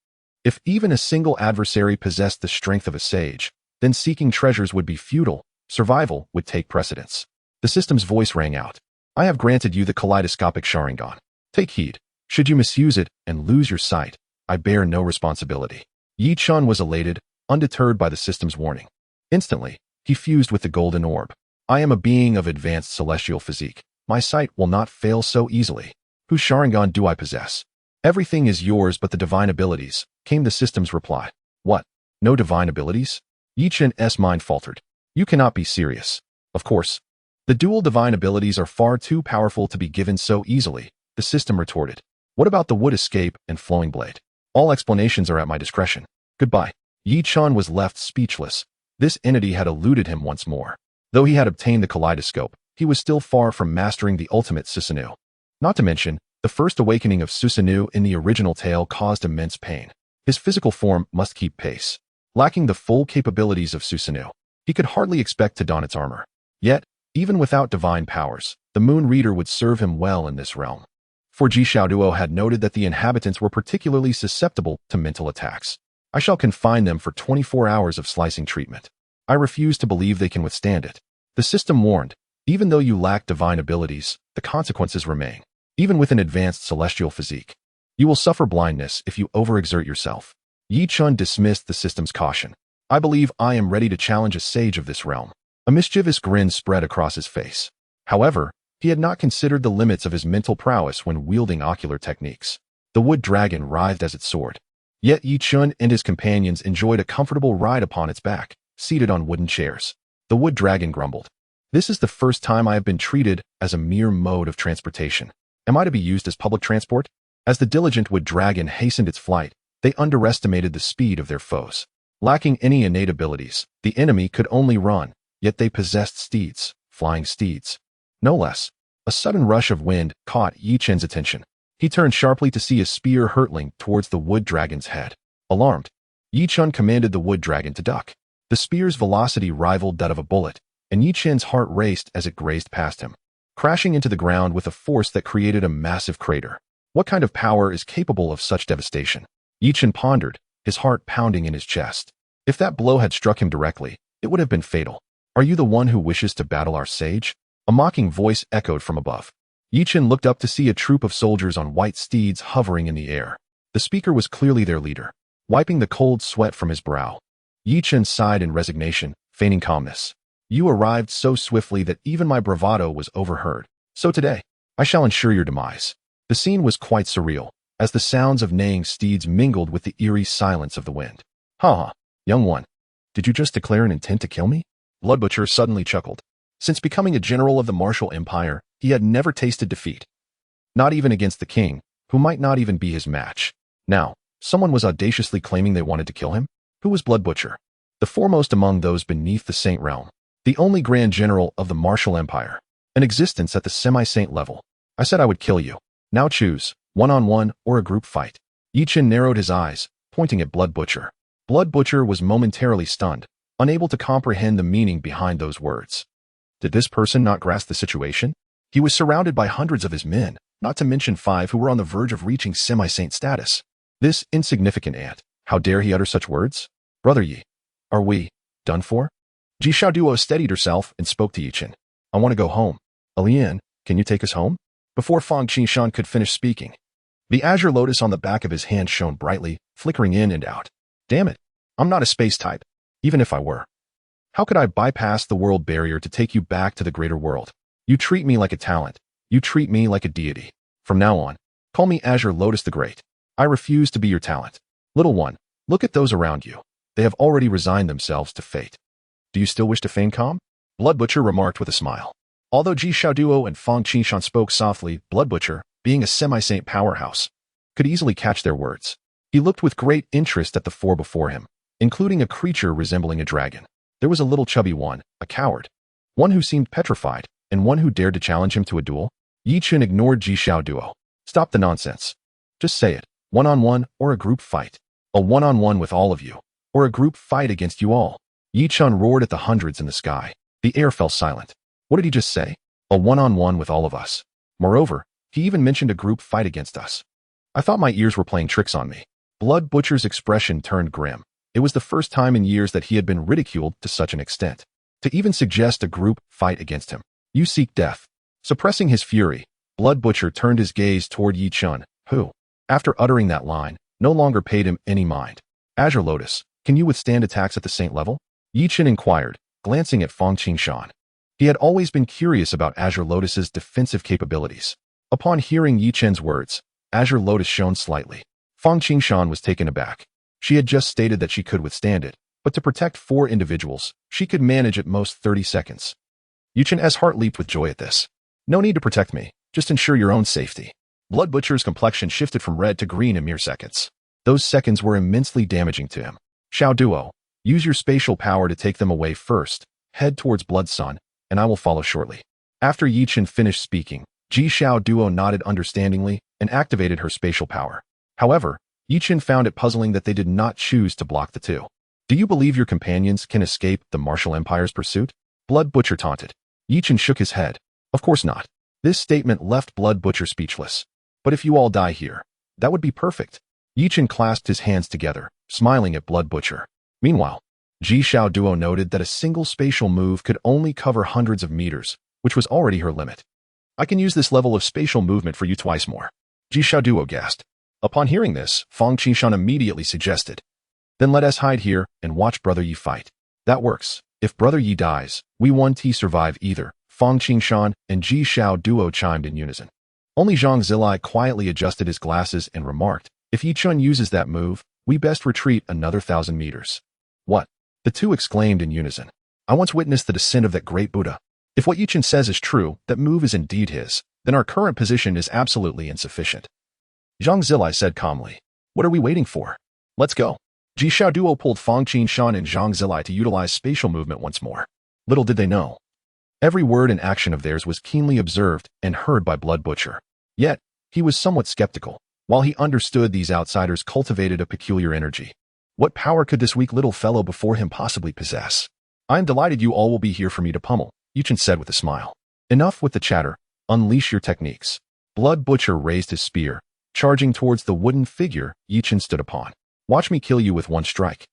Speaker 1: If even a single adversary possessed the strength of a sage, then seeking treasures would be futile. Survival would take precedence. The system's voice rang out. I have granted you the kaleidoscopic Sharingan. Take heed. Should you misuse it and lose your sight, I bear no responsibility. Yi Chen was elated, undeterred by the system's warning. Instantly, he fused with the golden orb. I am a being of advanced celestial physique. My sight will not fail so easily. Whose Sharingan do I possess? Everything is yours but the divine abilities, came the system's reply. What? No divine abilities? Yi Chen's mind faltered. You cannot be serious. Of course. The dual divine abilities are far too powerful to be given so easily, the system retorted. What about the wood escape and flowing blade? All explanations are at my discretion. Goodbye. Yi Chen was left speechless. This entity had eluded him once more. Though he had obtained the kaleidoscope, he was still far from mastering the ultimate Susanoo. Not to mention, the first awakening of Susanoo in the original tale caused immense pain. His physical form must keep pace. Lacking the full capabilities of Susanoo, he could hardly expect to don its armor. Yet, even without divine powers, the Moon Reader would serve him well in this realm. For Ji Xiaoduo had noted that the inhabitants were particularly susceptible to mental attacks. I shall confine them for 24 hours of slicing treatment. I refuse to believe they can withstand it. The system warned, even though you lack divine abilities, the consequences remain. Even with an advanced celestial physique, you will suffer blindness if you overexert yourself. Yi Chen dismissed the system's caution. I believe I am ready to challenge a sage of this realm. A mischievous grin spread across his face. However, he had not considered the limits of his mental prowess when wielding ocular techniques. The wood dragon writhed as it soared. Yet Yi Chen and his companions enjoyed a comfortable ride upon its back, seated on wooden chairs. The wood dragon grumbled. This is the first time I have been treated as a mere mode of transportation. Am I to be used as public transport? As the diligent wood dragon hastened its flight, they underestimated the speed of their foes. Lacking any innate abilities, the enemy could only run, yet they possessed steeds, flying steeds. No less. A sudden rush of wind caught Yi Chen's attention. He turned sharply to see a spear hurtling towards the wood dragon's head. Alarmed, Yi Chen commanded the wood dragon to duck. The spear's velocity rivaled that of a bullet, and Yi Chen's heart raced as it grazed past him, crashing into the ground with a force that created a massive crater. What kind of power is capable of such devastation? Yi Chen pondered, his heart pounding in his chest. If that blow had struck him directly, it would have been fatal. Are you the one who wishes to battle our sage? A mocking voice echoed from above. Yi Chen looked up to see a troop of soldiers on white steeds hovering in the air. The speaker was clearly their leader. Wiping the cold sweat from his brow, Yi Chen sighed in resignation, feigning calmness. You arrived so swiftly that even my bravado was overheard. So today, I shall ensure your demise. The scene was quite surreal, as the sounds of neighing steeds mingled with the eerie silence of the wind. Ha! Young one, did you just declare an intent to kill me? Blood Butcher suddenly chuckled. Since becoming a general of the martial empire, he had never tasted defeat. Not even against the king, who might not even be his match. Now, someone was audaciously claiming they wanted to kill him? Who was Blood Butcher? The foremost among those beneath the Saint realm. The only grand general of the martial empire. An existence at the semi-saint level. I said I would kill you. Now choose, one-on-one or a group fight. Yi Chen narrowed his eyes, pointing at Blood Butcher. Blood Butcher was momentarily stunned, unable to comprehend the meaning behind those words. Did this person not grasp the situation? He was surrounded by hundreds of his men, not to mention 5 who were on the verge of reaching semi-saint status. This insignificant ant, how dare he utter such words? Brother Yi, are we done for? Ji Xiaoduo steadied herself and spoke to Yi Chen. I want to go home. Alian, can you take us home? Before Fang Qingshan could finish speaking, the azure lotus on the back of his hand shone brightly, flickering in and out. Damn it, I'm not a space type, even if I were. How could I bypass the world barrier to take you back to the greater world? You treat me like a talent. You treat me like a deity. From now on, call me Azure Lotus the Great. I refuse to be your talent. Little one, look at those around you. They have already resigned themselves to fate. Do you still wish to feign calm? Blood Butcher remarked with a smile. Although Ji Xiaoduo and Fang Qingshan spoke softly, Blood Butcher, being a semi-saint powerhouse, could easily catch their words. He looked with great interest at the 4 before him, including a creature resembling a dragon. There was a little chubby one, a coward. One who seemed petrified, and one who dared to challenge him to a duel. Yi Chen ignored Ji Xiao duo. Stop the nonsense. Just say it. One-on-one or a group fight. A one-on-one with all of you. Or a group fight against you all. Yi Chen roared at the hundreds in the sky. The air fell silent. What did he just say? A one-on-one with all of us. Moreover, he even mentioned a group fight against us. I thought my ears were playing tricks on me. Blood Butcher's expression turned grim. It was the first time in years that he had been ridiculed to such an extent. To even suggest a group fight against him. You seek death. Suppressing his fury, Blood Butcher turned his gaze toward Yi Chen, who, after uttering that line, no longer paid him any mind. Azure Lotus, can you withstand attacks at the saint level? Yi Chen inquired, glancing at Fang Qingshan. He had always been curious about Azure Lotus's defensive capabilities. Upon hearing Yi Chen's words, Azure Lotus shone slightly. Fang Qingshan was taken aback. She had just stated that she could withstand it, but to protect 4 individuals, she could manage at most 30 seconds. Yi Chen's heart leaped with joy at this. No need to protect me, just ensure your own safety. Blood Butcher's complexion shifted from red to green in mere seconds. Those seconds were immensely damaging to him. Xiao Duo, use your spatial power to take them away first, head towards Blood Sun, and I will follow shortly. After Yi Chen finished speaking, Ji Xiao Duo nodded understandingly and activated her spatial power. However, Yi Chen found it puzzling that they did not choose to block the two. Do you believe your companions can escape the Martial Empire's pursuit? Blood Butcher taunted. Yi Chen shook his head. Of course not. This statement left Blood Butcher speechless. But if you all die here, that would be perfect. Yi Chen clasped his hands together, smiling at Blood Butcher. Meanwhile, Ji Xiao Duo noted that a single spatial move could only cover hundreds of meters, which was already her limit. I can use this level of spatial movement for you twice more. Ji Xiao Duo gasped. Upon hearing this, Fang Qingshan immediately suggested. Then let us hide here and watch Brother Yi fight. That works. If Brother Yi dies, we 1T survive either. Fang Qingshan and Ji Xiao Duo chimed in unison. Only Zhang Zilai quietly adjusted his glasses and remarked, if Yi Chen uses that move, we best retreat another 1,000 meters. What? The two exclaimed in unison. I once witnessed the descent of that great Buddha. If what Yi Chen says is true, that move is indeed his, then our current position is absolutely insufficient. Zhang Zilai said calmly. What are we waiting for? Let's go. Ji Xiao Duo pulled Fang Qingshan and Zhang Zilai to utilize spatial movement once more. Little did they know. Every word and action of theirs was keenly observed and heard by Blood Butcher. Yet, he was somewhat skeptical. While he understood these outsiders cultivated a peculiar energy. What power could this weak little fellow before him possibly possess? I am delighted you all will be here for me to pummel, Yi Chen said with a smile. Enough with the chatter. Unleash your techniques. Blood Butcher raised his spear, charging towards the wooden figure Yi Chen stood upon. Watch me kill you with one strike.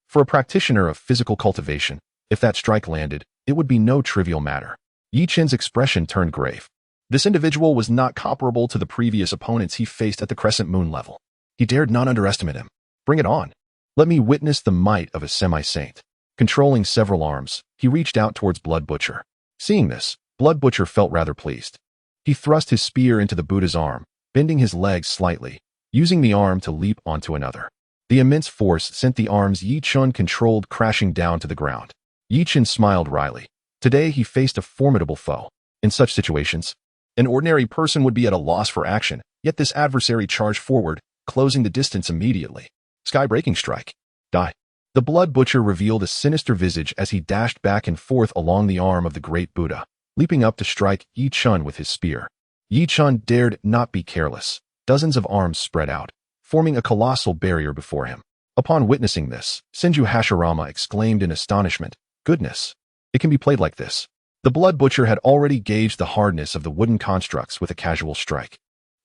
Speaker 1: For a practitioner of physical cultivation, if that strike landed, it would be no trivial matter. Yi Chen's expression turned grave. This individual was not comparable to the previous opponents he faced at the Crescent Moon level. He dared not underestimate him. Bring it on. Let me witness the might of a semi-saint. Controlling several arms, he reached out towards Blood Butcher. Seeing this, Blood Butcher felt rather pleased. He thrust his spear into the Buddha's arm, bending his legs slightly, using the arm to leap onto another. The immense force sent the arms Yi Chen controlled crashing down to the ground. Yi Chen smiled wryly. Today he faced a formidable foe. In such situations, an ordinary person would be at a loss for action, yet this adversary charged forward, closing the distance immediately. Sky-breaking strike. Die. The Blood Butcher revealed a sinister visage as he dashed back and forth along the arm of the great Buddha, leaping up to strike Yi Chen with his spear. Yi Chen dared not be careless. Dozens of arms spread out, forming a colossal barrier before him. Upon witnessing this, Senju Hashirama exclaimed in astonishment, Goodness! It can be played like this. The Blood Butcher had already gauged the hardness of the wooden constructs with a casual strike.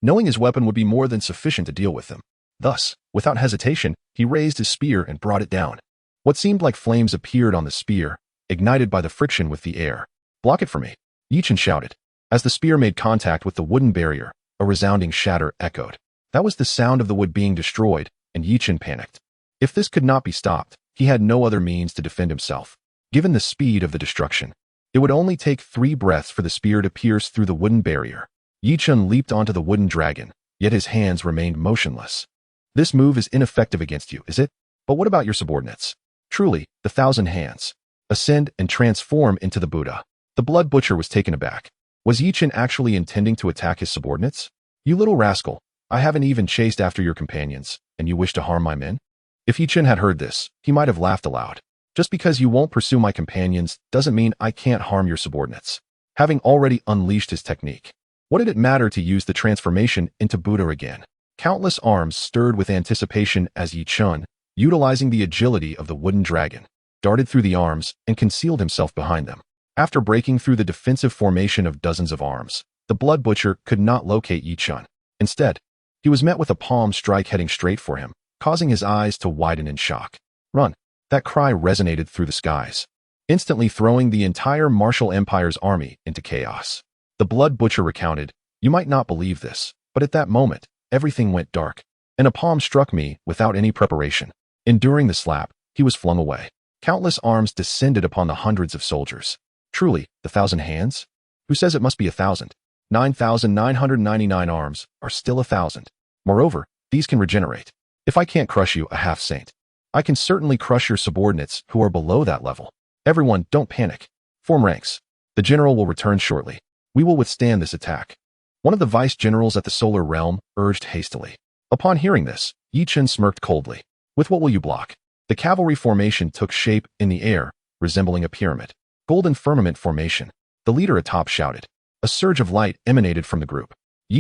Speaker 1: Knowing his weapon would be more than sufficient to deal with them. Thus, without hesitation, he raised his spear and brought it down. What seemed like flames appeared on the spear, ignited by the friction with the air. Block it for me, Yi Chen shouted. As the spear made contact with the wooden barrier, a resounding shatter echoed. That was the sound of the wood being destroyed, and Yi Chen panicked. If this could not be stopped, he had no other means to defend himself. Given the speed of the destruction, it would only take 3 breaths for the spear to pierce through the wooden barrier. Yi Chen leaped onto the wooden dragon, yet his hands remained motionless. This move is ineffective against you, is it? But what about your subordinates? Truly, the 1,000 hands. Ascend and transform into the Buddha. The Blood Butcher was taken aback. Was Yi Chen actually intending to attack his subordinates? You little rascal, I haven't even chased after your companions, and you wish to harm my men? If Yi Chen had heard this, he might have laughed aloud. Just because you won't pursue my companions doesn't mean I can't harm your subordinates. Having already unleashed his technique, What did it matter to use the transformation into Buddha again? Countless arms stirred with anticipation as Chen, utilizing the agility of the wooden dragon, darted through the arms and concealed himself behind them. After breaking through the defensive formation of dozens of arms, the blood butcher could not locate Chen. Instead, he was met with a palm strike heading straight for him, causing his eyes to widen in shock. "Run!" That cry resonated through the skies, instantly throwing the entire Martial Empire's army into chaos. The blood butcher recounted, "You might not believe this, but at that moment, everything went dark, and a palm struck me without any preparation. Enduring the slap, he was flung away. Countless arms descended upon the hundreds of soldiers. Truly, the 1,000 hands? Who says it must be 1,000? 9,999 arms are still 1,000. Moreover, these can regenerate. If I can't crush you, a half-saint, I can certainly crush your subordinates who are below that level. Everyone, don't panic. Form ranks. The general will return shortly. We will withstand this attack." One of the vice-generals at the solar realm urged hastily. Upon hearing this, Chen smirked coldly. "With what will you block?" The cavalry formation took shape in the air, resembling a pyramid. "Golden firmament formation," the leader atop shouted. A surge of light emanated from the group.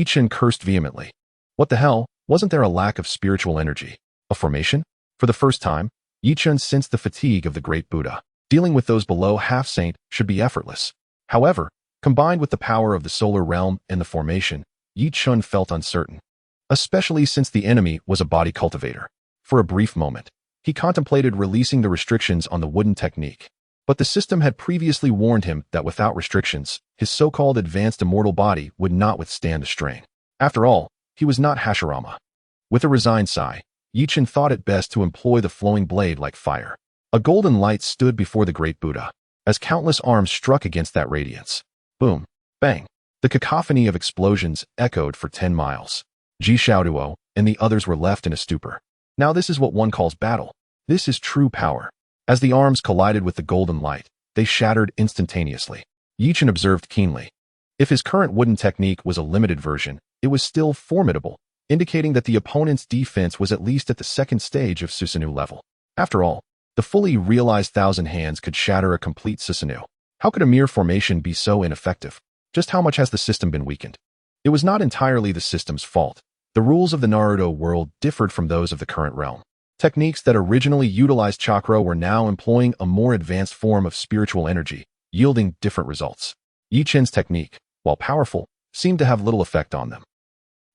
Speaker 1: Chen cursed vehemently. What the hell? Wasn't there a lack of spiritual energy? A formation? For the first time, Chen sensed the fatigue of the great Buddha. Dealing with those below half-saint should be effortless. However, combined with the power of the solar realm and the formation, Chen felt uncertain, especially since the enemy was a body cultivator. For a brief moment, he contemplated releasing the restrictions on the wooden technique. But the system had previously warned him that without restrictions, his so-called advanced immortal body would not withstand the strain. After all, he was not Hashirama. With a resigned sigh, Chen thought it best to employ the flowing blade like fire. A golden light stood before the great Buddha, as countless arms struck against that radiance. Boom! Bang! The cacophony of explosions echoed for 10 miles. Susanoo and the others were left in a stupor. Now this is what one calls battle. This is true power. As the arms collided with the golden light, they shattered instantaneously. Chen observed keenly. If his current wooden technique was a limited version, it was still formidable, indicating that the opponent's defense was at least at the second stage of Susanoo level. After all, the fully realized 1,000 hands could shatter a complete Susanoo. How could a mere formation be so ineffective? Just how much has the system been weakened? It was not entirely the system's fault. The rules of the Naruto world differed from those of the current realm. Techniques that originally utilized chakra were now employing a more advanced form of spiritual energy, yielding different results. Chen's technique, while powerful, seemed to have little effect on them.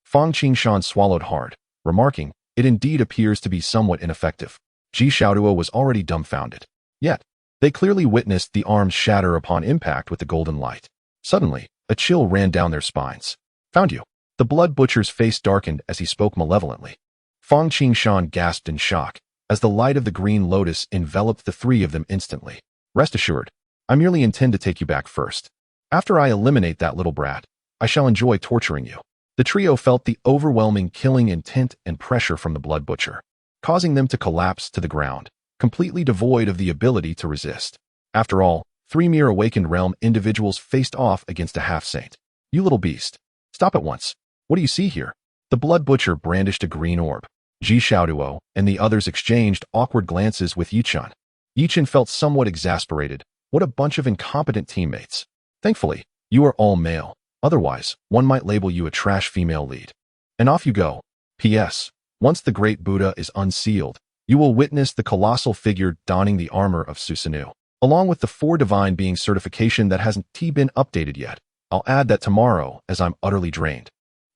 Speaker 1: Fang Qingshan swallowed hard, remarking, "It indeed appears to be somewhat ineffective." Susanoo was already dumbfounded. Yet, they clearly witnessed the arms shatter upon impact with the golden light. Suddenly, a chill ran down their spines. "Found you." The blood butcher's face darkened as he spoke malevolently. Fang Qingshan gasped in shock, as the light of the green lotus enveloped the three of them instantly. "Rest assured, I merely intend to take you back first. After I eliminate that little brat, I shall enjoy torturing you." The trio felt the overwhelming killing intent and pressure from the blood butcher, causing them to collapse to the ground, completely devoid of the ability to resist. After all, 3 mere awakened realm individuals faced off against a half-saint. "You little beast. Stop at once. What do you see here?" The blood butcher brandished a green orb. Susanoo and the others exchanged awkward glances with Chen. Chen felt somewhat exasperated. What a bunch of incompetent teammates. "Thankfully, you are all male. Otherwise, one might label you a trash female lead. And off you go. P.S. Once the great Buddha is unsealed, you will witness the colossal figure donning the armor of Susanoo, along with the 4 divine being certification that hasn't been updated yet. I'll add that tomorrow, as I'm utterly drained.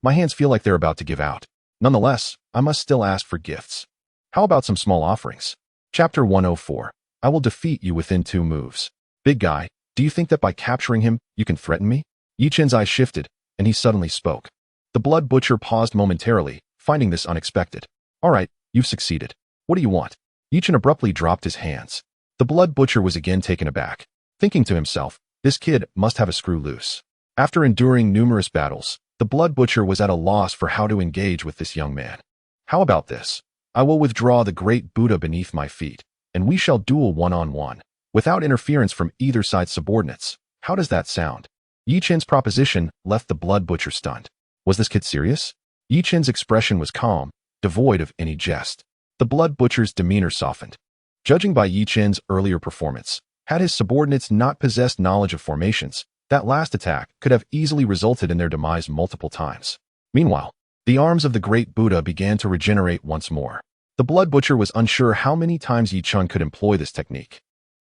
Speaker 1: My hands feel like they're about to give out. Nonetheless, I must still ask for gifts. How about some small offerings?" Chapter 104. I will defeat you within 2 moves. "Big guy, do you think that by capturing him, you can threaten me?" Chen's eyes shifted, and he suddenly spoke. The blood butcher paused momentarily, finding this unexpected. "All right, you've succeeded. What do you want?" Chen abruptly dropped his hands. The blood butcher was again taken aback, thinking to himself, this kid must have a screw loose. After enduring numerous battles, the blood butcher was at a loss for how to engage with this young man. "How about this? I will withdraw the great Buddha beneath my feet, and we shall duel one-on-one, without interference from either side's subordinates. How does that sound?" Chen's proposition left the blood butcher stunned. Was this kid serious? Chen's expression was calm, devoid of any jest. The blood butcher's demeanor softened. Judging by Chen's earlier performance, had his subordinates not possessed knowledge of formations, That last attack could have easily resulted in their demise multiple times. Meanwhile, the arms of the great Buddha began to regenerate once more. The Blood Butcher was unsure how many times Yi Chen could employ this technique,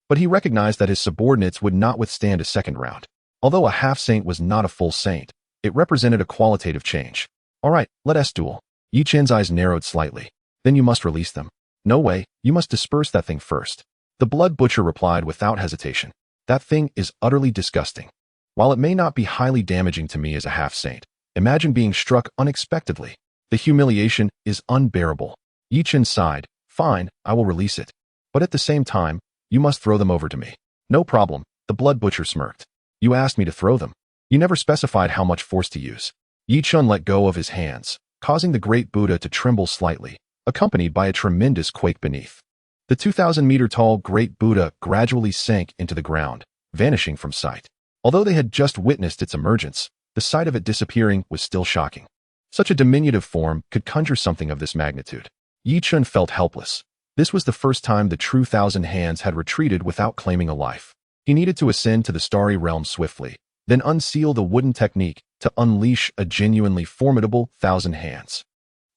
Speaker 1: but he recognized that his subordinates would not withstand a second round. Although a half-saint was not a full saint, it represented a qualitative change. All right, let us duel. Yi Chen's eyes narrowed slightly. Then you must release them. No way, you must disperse that thing first. The Blood Butcher replied without hesitation. That thing is utterly disgusting. While it may not be highly damaging to me as a half-saint, imagine being struck unexpectedly. The humiliation is unbearable. Yi Chen sighed. Fine, I will release it. But at the same time, you must throw them over to me. No problem, the Blood Butcher smirked. You asked me to throw them. You never specified how much force to use. Yi Chen let go of his hands, causing the great Buddha to tremble slightly, accompanied by a tremendous quake beneath. The 2,000-meter-tall great Buddha gradually sank into the ground, vanishing from sight. Although they had just witnessed its emergence, the sight of it disappearing was still shocking. Such a diminutive form could conjure something of this magnitude. Yi Chen felt helpless. This was the first time the true Thousand Hands had retreated without claiming a life. He needed to ascend to the starry realm swiftly, then unseal the wooden technique to unleash a genuinely formidable Thousand Hands.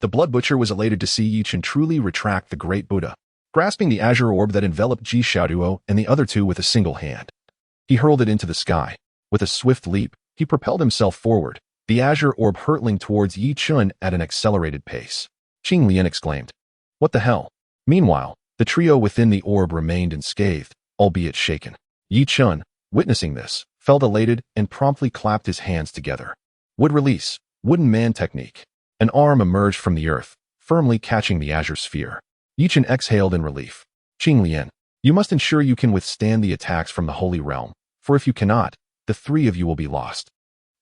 Speaker 1: The Blood Butcher was elated to see Yi Chen truly retract the great Buddha, grasping the azure orb that enveloped Ji Xiaoduo and the other two with a single hand. He hurled it into the sky. With a swift leap, he propelled himself forward, the azure orb hurtling towards Yi Chen at an accelerated pace. Qing Lian exclaimed, "What the hell?" Meanwhile, the trio within the orb remained unscathed, albeit shaken. Yi Chen, witnessing this, felt elated and promptly clapped his hands together. Wood release, wooden man technique. An arm emerged from the earth, firmly catching the azure sphere. Yi Chen exhaled in relief. Qing Lian, you must ensure you can withstand the attacks from the Holy Realm, for if you cannot, the three of you will be lost.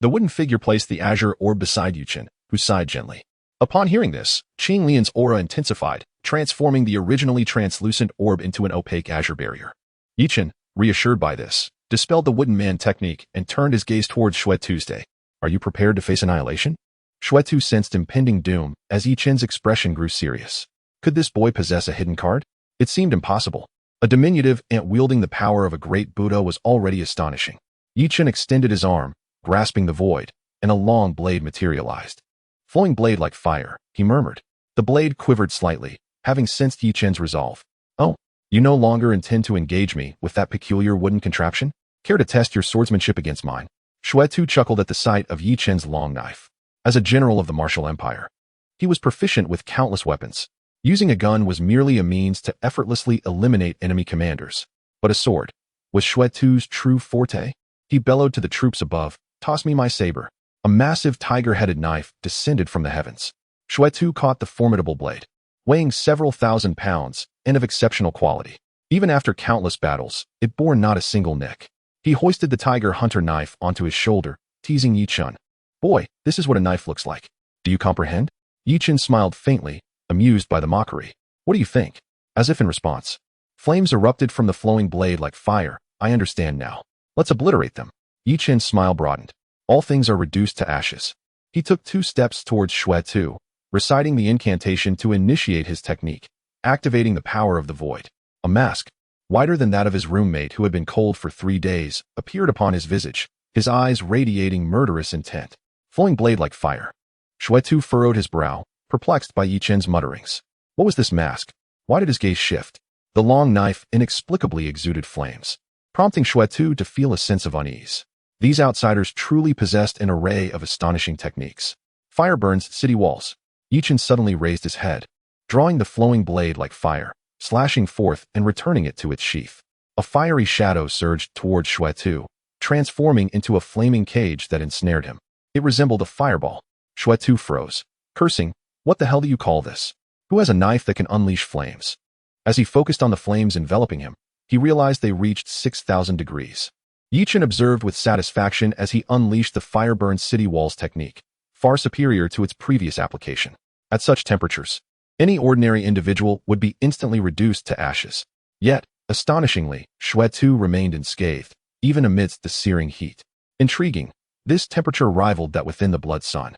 Speaker 1: The wooden figure placed the azure orb beside Yi Chen, who sighed gently. Upon hearing this, Qing Lian's aura intensified, transforming the originally translucent orb into an opaque azure barrier. Yi Chen, reassured by this, dispelled the wooden man technique and turned his gaze towards Shui Tuesday. Are you prepared to face annihilation? Shui Tu sensed impending doom as Yi Chen's expression grew serious. Could this boy possess a hidden card? It seemed impossible. A diminutive ant wielding the power of a great Buddha was already astonishing. Yi Chen extended his arm, grasping the void, and a long blade materialized. Flowing blade like fire, he murmured. The blade quivered slightly, having sensed Yi Chen's resolve. Oh, you no longer intend to engage me with that peculiar wooden contraption? Care to test your swordsmanship against mine? Shui Tu chuckled at the sight of Yi Chen's long knife. As a general of the martial empire, he was proficient with countless weapons. Using a gun was merely a means to effortlessly eliminate enemy commanders. But a sword was Shui Tu's true forte. He bellowed to the troops above, "Toss me my saber." A massive tiger-headed knife descended from the heavens. Shui Tu caught the formidable blade, weighing several thousand pounds and of exceptional quality. Even after countless battles, it bore not a single nick. He hoisted the tiger hunter knife onto his shoulder, teasing Yi Chen. "Boy, this is what a knife looks like. Do you comprehend?" Yi Chen smiled faintly, amused by the mockery. "What do you think?" As if in response, flames erupted from the flowing blade like fire. "I understand now. Let's obliterate them." Yi Chen's smile broadened. All things are reduced to ashes. He took 2 steps towards Shui Tu, reciting the incantation to initiate his technique, activating the power of the void. A mask, wider than that of his roommate who had been cold for 3 days, appeared upon his visage, his eyes radiating murderous intent. Flowing blade like fire. Shui Tu furrowed his brow, perplexed by Yi Chen's mutterings. What was this mask? Why did his gaze shift? The long knife inexplicably exuded flames, prompting Shui Tu to feel a sense of unease. These outsiders truly possessed an array of astonishing techniques. Fire burns city walls. Yi Chen suddenly raised his head, drawing the flowing blade like fire, slashing forth and returning it to its sheath. A fiery shadow surged towards Shui Tu, transforming into a flaming cage that ensnared him. It resembled a fireball. Shui Tu froze, cursing, "What the hell do you call this? Who has a knife that can unleash flames?" As he focused on the flames enveloping him, he realized they reached 6,000 degrees. Yi Chen observed with satisfaction as he unleashed the fire-burn city walls technique, far superior to its previous application. At such temperatures, any ordinary individual would be instantly reduced to ashes. Yet, astonishingly, Shui Tu remained unscathed, even amidst the searing heat. Intriguing, this temperature rivaled that within the blood sun.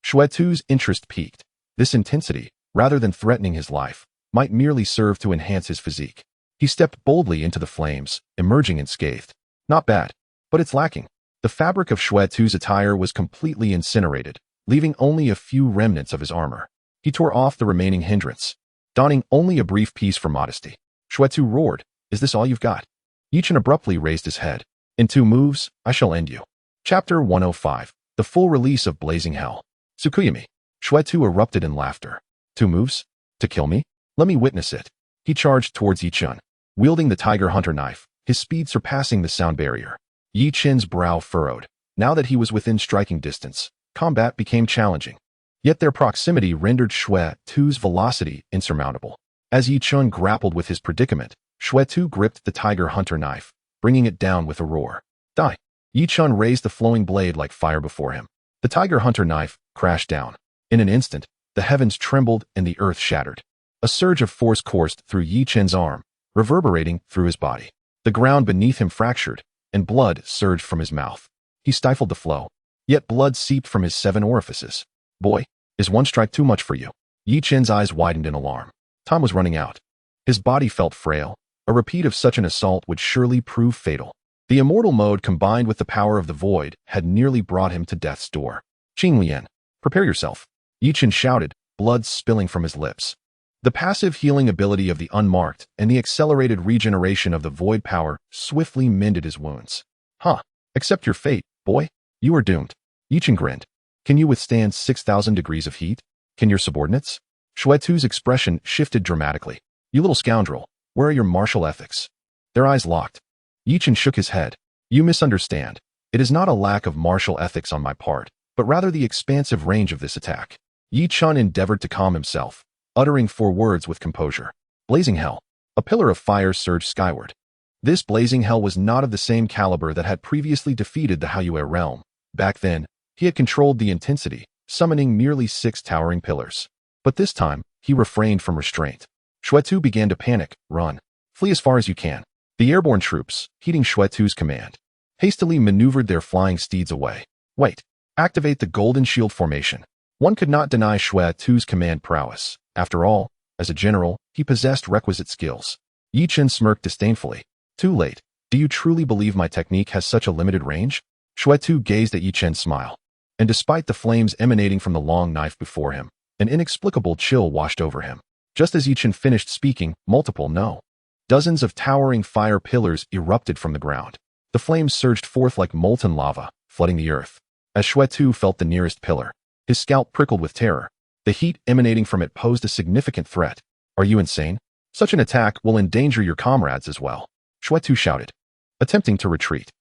Speaker 1: Shui Tu's interest piqued. This intensity, rather than threatening his life, might merely serve to enhance his physique. He stepped boldly into the flames, emerging unscathed. Not bad, but it's lacking. The fabric of Xuetu's attire was completely incinerated, leaving only a few remnants of his armor. He tore off the remaining hindrance, donning only a brief piece for modesty. Xuetu roared, "Is this all you've got?" Chen abruptly raised his head. "In 2 moves, I shall end you." Chapter 105. The full release of blazing hell. Tsukuyami. Xuetu erupted in laughter. 2 moves? To kill me? Let me witness it. He charged towards Chen, wielding the tiger hunter knife, his speed surpassing the sound barrier. Chen's brow furrowed. Now that he was within striking distance, combat became challenging. Yet their proximity rendered Xuetu's velocity insurmountable. As Chen grappled with his predicament, Xuetu gripped the tiger hunter knife, bringing it down with a roar. Die! Chen raised the flowing blade like fire before him. The tiger hunter knife crashed down. In an instant, the heavens trembled and the earth shattered. A surge of force coursed through Chen's arm, reverberating through his body. The ground beneath him fractured, and blood surged from his mouth. He stifled the flow. Yet blood seeped from his 7 orifices. Boy, is 1 strike too much for you? Chen's eyes widened in alarm. Time was running out. His body felt frail. A repeat of such an assault would surely prove fatal. The immortal mode combined with the power of the void had nearly brought him to death's door. Qinglian, prepare yourself. Chen shouted, blood spilling from his lips. The passive healing ability of the unmarked and the accelerated regeneration of the void power swiftly mended his wounds. Accept your fate, boy. You are doomed. Chen grinned. Can you withstand 6,000 degrees of heat? Can your subordinates? Xuetu's expression shifted dramatically. You little scoundrel, where are your martial ethics? Their eyes locked. Chen shook his head. You misunderstand. It is not a lack of martial ethics on my part, but rather the expansive range of this attack. Chen endeavored to calm himself, uttering 4 words with composure. Blazing hell. A pillar of fire surged skyward. This blazing hell was not of the same caliber that had previously defeated the Haiyue realm. Back then, he had controlled the intensity, summoning merely 6 towering pillars. But this time, he refrained from restraint. Xuetu began to panic. Run. Flee as far as you can. The airborne troops, heeding Xuetu's command, hastily maneuvered their flying steeds away. Wait. Activate the golden shield formation. One could not deny Xuetu's command prowess. After all, as a general, he possessed requisite skills. Chen smirked disdainfully. Too late. Do you truly believe my technique has such a limited range? Xuetu gazed at Chen's smile. And despite the flames emanating from the long knife before him, an inexplicable chill washed over him. Just as Chen finished speaking, dozens of towering fire pillars erupted from the ground. The flames surged forth like molten lava, flooding the earth. As Xuetu felt the nearest pillar, his scalp prickled with terror. The heat emanating from it posed a significant threat. Are you insane? Such an attack will endanger your comrades as well. Xuetu shouted. Attempting to retreat,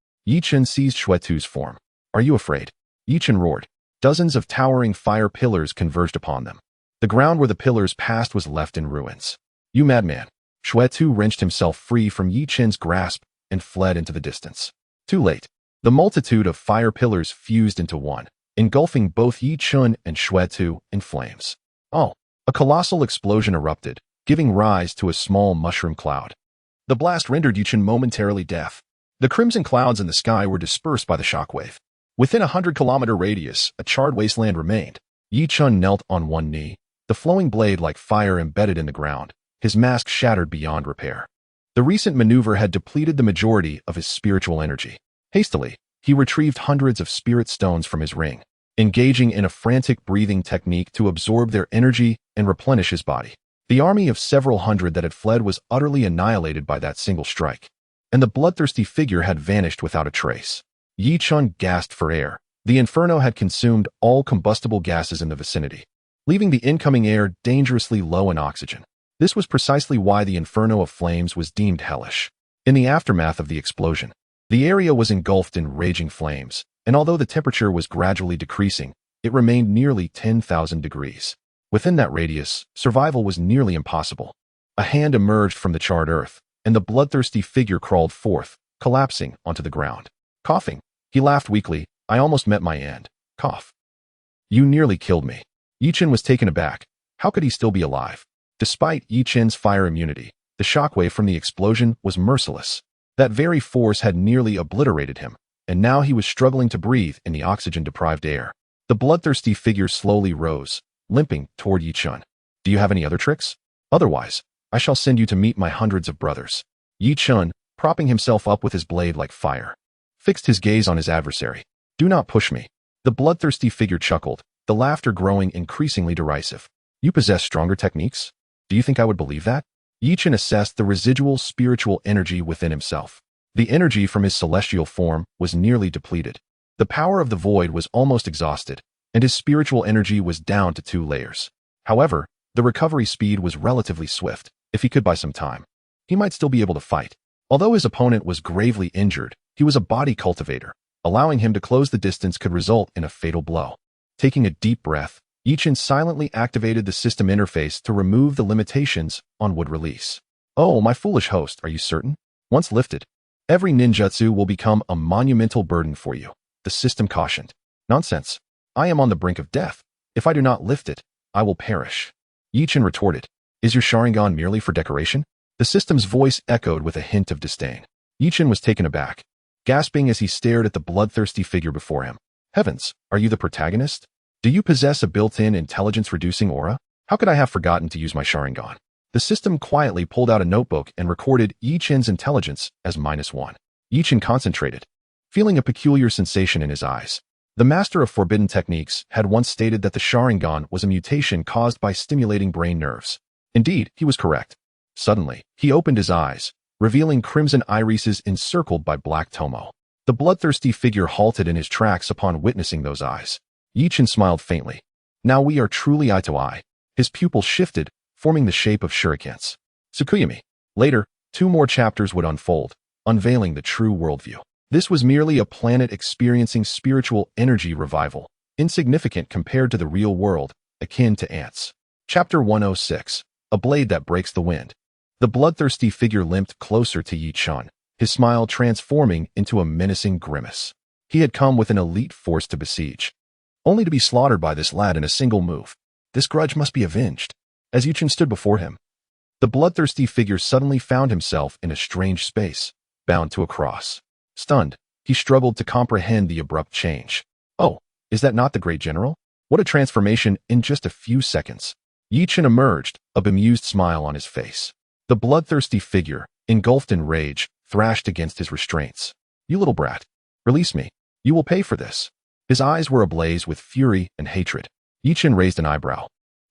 Speaker 1: Chen seized Xuetu's form. Are you afraid? Chen roared. Dozens of towering fire pillars converged upon them. The ground where the pillars passed was left in ruins. You madman. Xuetu wrenched himself free from Chen's grasp and fled into the distance. Too late. The multitude of fire pillars fused into one, engulfing both Chen and Xuetu in flames. A colossal explosion erupted, giving rise to a small mushroom cloud. The blast rendered Chen momentarily deaf. The crimson clouds in the sky were dispersed by the shockwave. Within a 100-kilometer radius, a charred wasteland remained. Chen knelt on one knee, the flowing blade like fire embedded in the ground, his mask shattered beyond repair. The recent maneuver had depleted the majority of his spiritual energy. Hastily, he retrieved hundreds of spirit stones from his ring, engaging in a frantic breathing technique to absorb their energy and replenish his body. The army of several hundred that had fled was utterly annihilated by that single strike, and the bloodthirsty figure had vanished without a trace. Chen gasped for air. The inferno had consumed all combustible gases in the vicinity, leaving the incoming air dangerously low in oxygen. This was precisely why the inferno of flames was deemed hellish. In the aftermath of the explosion, the area was engulfed in raging flames, and although the temperature was gradually decreasing, it remained nearly 10,000 degrees. Within that radius, survival was nearly impossible. A hand emerged from the charred earth, and the bloodthirsty figure crawled forth, collapsing onto the ground. Coughing, he laughed weakly. I almost met my end. Cough. You nearly killed me. Chen was taken aback. How could he still be alive? Despite Chen's fire immunity, the shockwave from the explosion was merciless. That very force had nearly obliterated him, and now he was struggling to breathe in the oxygen-deprived air. The bloodthirsty figure slowly rose, limping toward Chen. Do you have any other tricks? Otherwise, I shall send you to meet my hundreds of brothers. Chen, propping himself up with his blade like fire, fixed his gaze on his adversary. Do not push me. The bloodthirsty figure chuckled, the laughter growing increasingly derisive. You possess stronger techniques? Do you think I would believe that? Chen assessed the residual spiritual energy within himself. The energy from his celestial form was nearly depleted. The power of the void was almost exhausted, and his spiritual energy was down to 2 layers. However, the recovery speed was relatively swift. If he could buy some time, he might still be able to fight. Although his opponent was gravely injured, he was a body cultivator. Allowing him to close the distance could result in a fatal blow. Taking a deep breath, Chen silently activated the system interface to remove the limitations on would release. Oh, my foolish host, are you certain? Once lifted, every ninjutsu will become a monumental burden for you, the system cautioned. Nonsense. I am on the brink of death. If I do not lift it, I will perish. Chen retorted. Is your Sharingan merely for decoration? The system's voice echoed with a hint of disdain. Chen was taken aback, gasping as he stared at the bloodthirsty figure before him. Heavens, are you the protagonist? Do you possess a built-in intelligence-reducing aura? How could I have forgotten to use my Sharingan? The system quietly pulled out a notebook and recorded Chen's intelligence as -1. Chen concentrated, feeling a peculiar sensation in his eyes. The master of forbidden techniques had once stated that the Sharingan was a mutation caused by stimulating brain nerves. Indeed, he was correct. Suddenly, he opened his eyes, revealing crimson irises encircled by black tomo. The bloodthirsty figure halted in his tracks upon witnessing those eyes. Chen smiled faintly. Now we are truly eye to eye. His pupils shifted, forming the shape of shurikens. Tsukuyami. Later, 2 more chapters would unfold, unveiling the true worldview. This was merely a planet experiencing spiritual energy revival, insignificant compared to the real world, akin to ants. Chapter 106. A blade that breaks the wind. The bloodthirsty figure limped closer to Chen, his smile transforming into a menacing grimace. He had come with an elite force to besiege, only to be slaughtered by this lad in a single move. This grudge must be avenged. As Chen stood before him, the bloodthirsty figure suddenly found himself in a strange space, bound to a cross. Stunned, he struggled to comprehend the abrupt change. Oh, is that not the great general? What a transformation in just a few seconds. Chen emerged, a bemused smile on his face. The bloodthirsty figure, engulfed in rage, thrashed against his restraints. You little brat. Release me. You will pay for this. His eyes were ablaze with fury and hatred. Chen raised an eyebrow.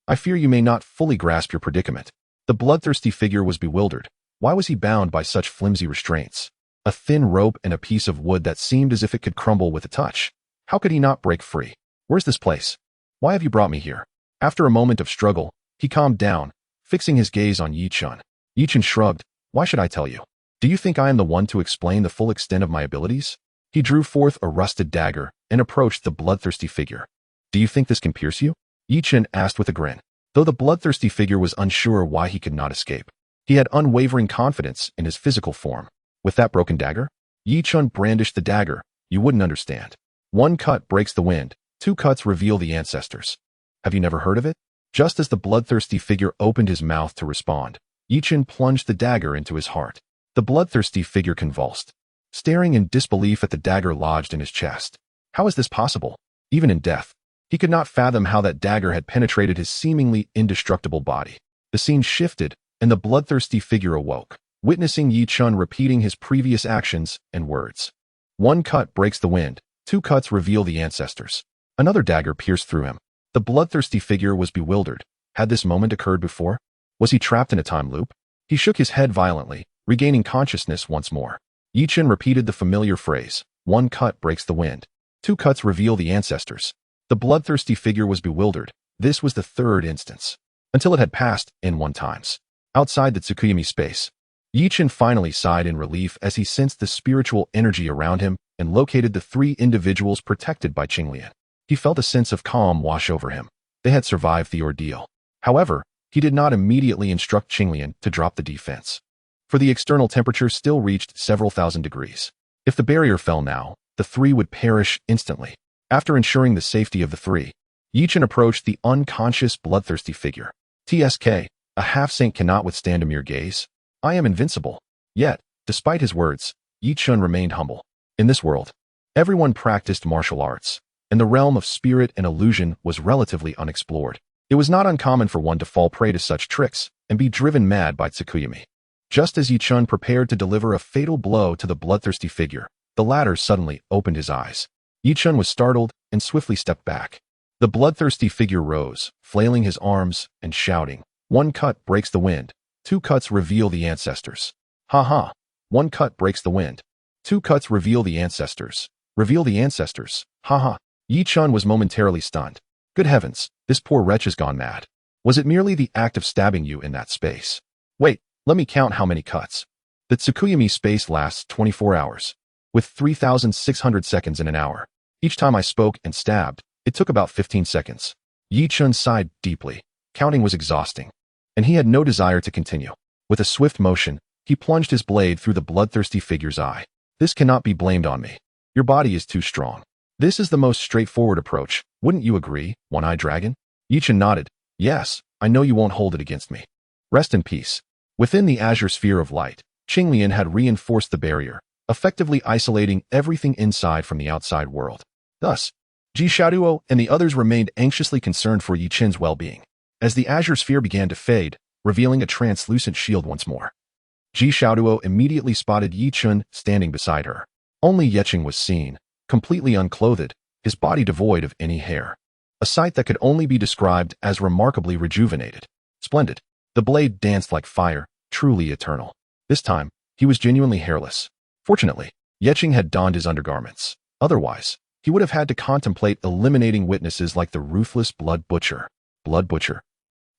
Speaker 1: I fear you may not fully grasp your predicament. The bloodthirsty figure was bewildered. Why was he bound by such flimsy restraints? A thin rope and a piece of wood that seemed as if it could crumble with a touch. How could he not break free? Where's this place? Why have you brought me here? After a moment of struggle, he calmed down, fixing his gaze on Chen. Chen shrugged. Why should I tell you? Do you think I am the one to explain the full extent of my abilities? He drew forth a rusted dagger and approached the bloodthirsty figure. Do you think this can pierce you? Chen asked with a grin. Though the bloodthirsty figure was unsure why he could not escape, he had unwavering confidence in his physical form. With that broken dagger? Chen brandished the dagger. You wouldn't understand. 1 cut breaks the wind, 2 cuts reveal the ancestors. Have you never heard of it? Just as the bloodthirsty figure opened his mouth to respond, Chen plunged the dagger into his heart. The bloodthirsty figure convulsed, staring in disbelief at the dagger lodged in his chest. How is this possible? Even in death, he could not fathom how that dagger had penetrated his seemingly indestructible body. The scene shifted, and the bloodthirsty figure awoke, witnessing Chen repeating his previous actions and words. 1 cut breaks the wind, 2 cuts reveal the ancestors. Another dagger pierced through him. The bloodthirsty figure was bewildered. Had this moment occurred before? Was he trapped in a time loop? He shook his head violently, regaining consciousness once more. Chen repeated the familiar phrase, 1 cut breaks the wind, 2 cuts reveal the ancestors. The bloodthirsty figure was bewildered. This was the 3rd instance, until it had passed in 1 times. Outside the Tsukuyami space, Chen finally sighed in relief as he sensed the spiritual energy around him and located the 3 individuals protected by Qinglian. He felt a sense of calm wash over him. They had survived the ordeal. However, he did not immediately instruct Qinglian to drop the defense, for the external temperature still reached several thousand degrees. If the barrier fell now, the 3 would perish instantly. After ensuring the safety of the 3, Chen approached the unconscious bloodthirsty figure. TSK, a half-saint cannot withstand a mere gaze. I am invincible. Yet, despite his words, Chen remained humble. In this world, everyone practiced martial arts, and the realm of spirit and illusion was relatively unexplored. It was not uncommon for one to fall prey to such tricks and be driven mad by Tsukuyami. Just as Chen prepared to deliver a fatal blow to the bloodthirsty figure, The latter suddenly opened his eyes. Chen was startled and swiftly stepped back. The bloodthirsty figure rose, flailing his arms and shouting, "One cut breaks the wind. 2 cuts reveal the ancestors." Ha ha. 1 cut breaks the wind. 2 cuts reveal the ancestors. Reveal the ancestors. Ha ha. Chen was momentarily stunned. Good heavens, this poor wretch has gone mad. Was it merely the act of stabbing you in that space? Wait, let me count how many cuts. The Tsukuyami space lasts 24 hours. With 3,600 seconds in an hour. Each time I spoke and stabbed, it took about 15 seconds. Chen sighed deeply. Counting was exhausting. And he had no desire to continue. With a swift motion, he plunged his blade through the bloodthirsty figure's eye. This cannot be blamed on me. Your body is too strong. This is the most straightforward approach. Wouldn't you agree, One-Eyed Dragon? Chen nodded. Yes, I know you won't hold it against me. Rest in peace. Within the azure sphere of light, Qinglian had reinforced the barrier, effectively isolating everything inside from the outside world. Thus, Susanoo and the others remained anxiously concerned for Chen's well-being, as the azure sphere began to fade, revealing a translucent shield once more. Susanoo immediately spotted Chen standing beside her. Only Etching was seen, completely unclothed, his body devoid of any hair. A sight that could only be described as remarkably rejuvenated. Splendid. The blade danced like fire, truly eternal. This time, he was genuinely hairless. Fortunately, Etching had donned his undergarments. Otherwise, he would have had to contemplate eliminating witnesses like the ruthless Blood Butcher. Blood Butcher.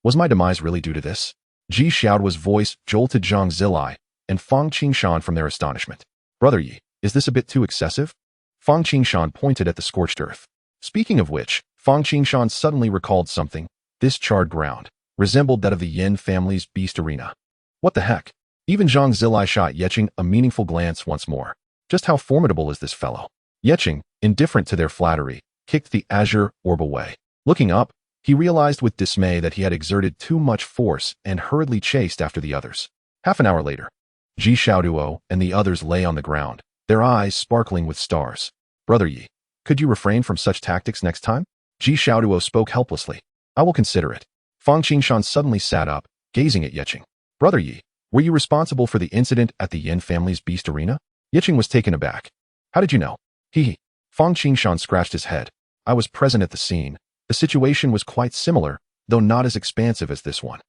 Speaker 1: Was my demise really due to this? Ji Xiaoduo's voice jolted Zhang Zilai and Fang Qingshan from their astonishment. Brother Yi, is this a bit too excessive? Fang Qingshan pointed at the scorched earth. Speaking of which, Fang Qingshan suddenly recalled something. This charred ground resembled that of the Yin family's beast arena. What the heck? Even Zhang Zilai shot Etching a meaningful glance once more. Just how formidable is this fellow? Etching, indifferent to their flattery, kicked the azure orb away. Looking up, he realized with dismay that he had exerted too much force and hurriedly chased after the others. Half an hour later, Ji Xiaoduo and the others lay on the ground, their eyes sparkling with stars. Brother Yi, could you refrain from such tactics next time? Ji Xiaoduo spoke helplessly. I will consider it. Fang Qingshan suddenly sat up, gazing at Etching. Brother Yi, were you responsible for the incident at the Yin family's beast arena? Etching was taken aback. How did you know? He. Fang Qingshan scratched his head. I was present at the scene. The situation was quite similar, though not as expansive as this one.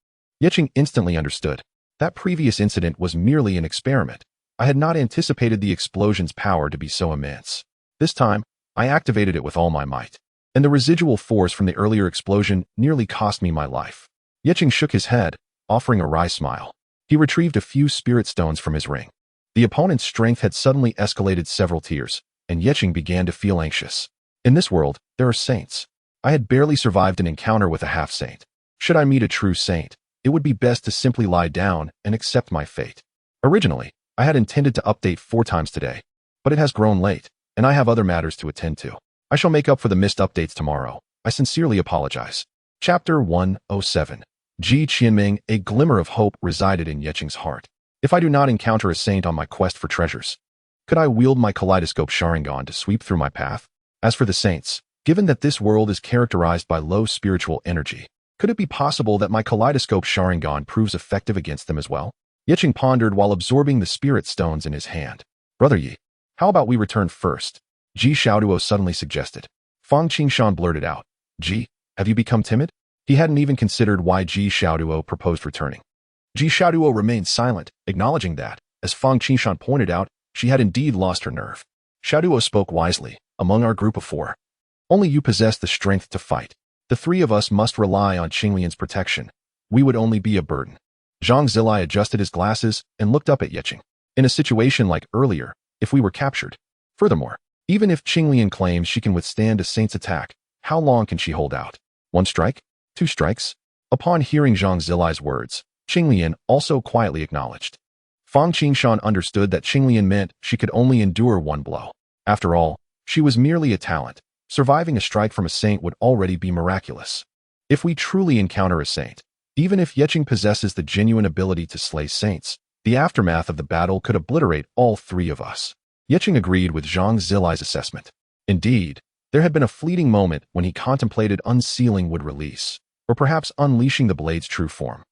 Speaker 1: Etching instantly understood. That previous incident was merely an experiment. I had not anticipated the explosion's power to be so immense. This time, I activated it with all my might. And the residual force from the earlier explosion nearly cost me my life. Etching shook his head, offering a wry smile. He retrieved a few spirit stones from his ring. The opponent's strength had suddenly escalated several tiers, and Etching began to feel anxious. In this world, there are saints. I had barely survived an encounter with a half-saint. Should I meet a true saint, it would be best to simply lie down and accept my fate. Originally, I had intended to update 4 times today, but it has grown late, and I have other matters to attend to. I shall make up for the missed updates tomorrow. I sincerely apologize. Chapter 107. Ji Qianming, a glimmer of hope resided in Etching's heart. If I do not encounter a saint on my quest for treasures, could I wield my kaleidoscope Sharingan to sweep through my path? As for the saints, given that this world is characterized by low spiritual energy, could it be possible that my kaleidoscope Sharingan proves effective against them as well? Etching pondered while absorbing the spirit stones in his hand. Brother Yi, how about we return first? Ji Xiaoduo suddenly suggested. Fang Qingshan blurted out. Ji, have you become timid? He hadn't even considered why Ji Xiaoduo proposed returning. Ji Xiaoduo remained silent, acknowledging that, as Fang Qingshan pointed out, she had indeed lost her nerve. Xiaoduo spoke wisely. Among our group of 4, only you possess the strength to fight. The 3 of us must rely on Qinglian's protection. We would only be a burden. Zhang Zilai adjusted his glasses and looked up at Etching. In a situation like earlier, if we were captured. Furthermore, even if Qinglian claims she can withstand a saint's attack, how long can she hold out? 1 strike? 2 strikes? Upon hearing Zhang Zilai's words, Qinglian also quietly acknowledged. Fang Qingshan understood that Qinglian meant she could only endure 1 blow. After all, she was merely a talent. Surviving a strike from a saint would already be miraculous. If we truly encounter a saint, even if Etching possesses the genuine ability to slay saints, the aftermath of the battle could obliterate all 3 of us. Etching agreed with Zhang Zilai's assessment. Indeed, there had been a fleeting moment when he contemplated unsealing would release, or perhaps unleashing the blade's true form.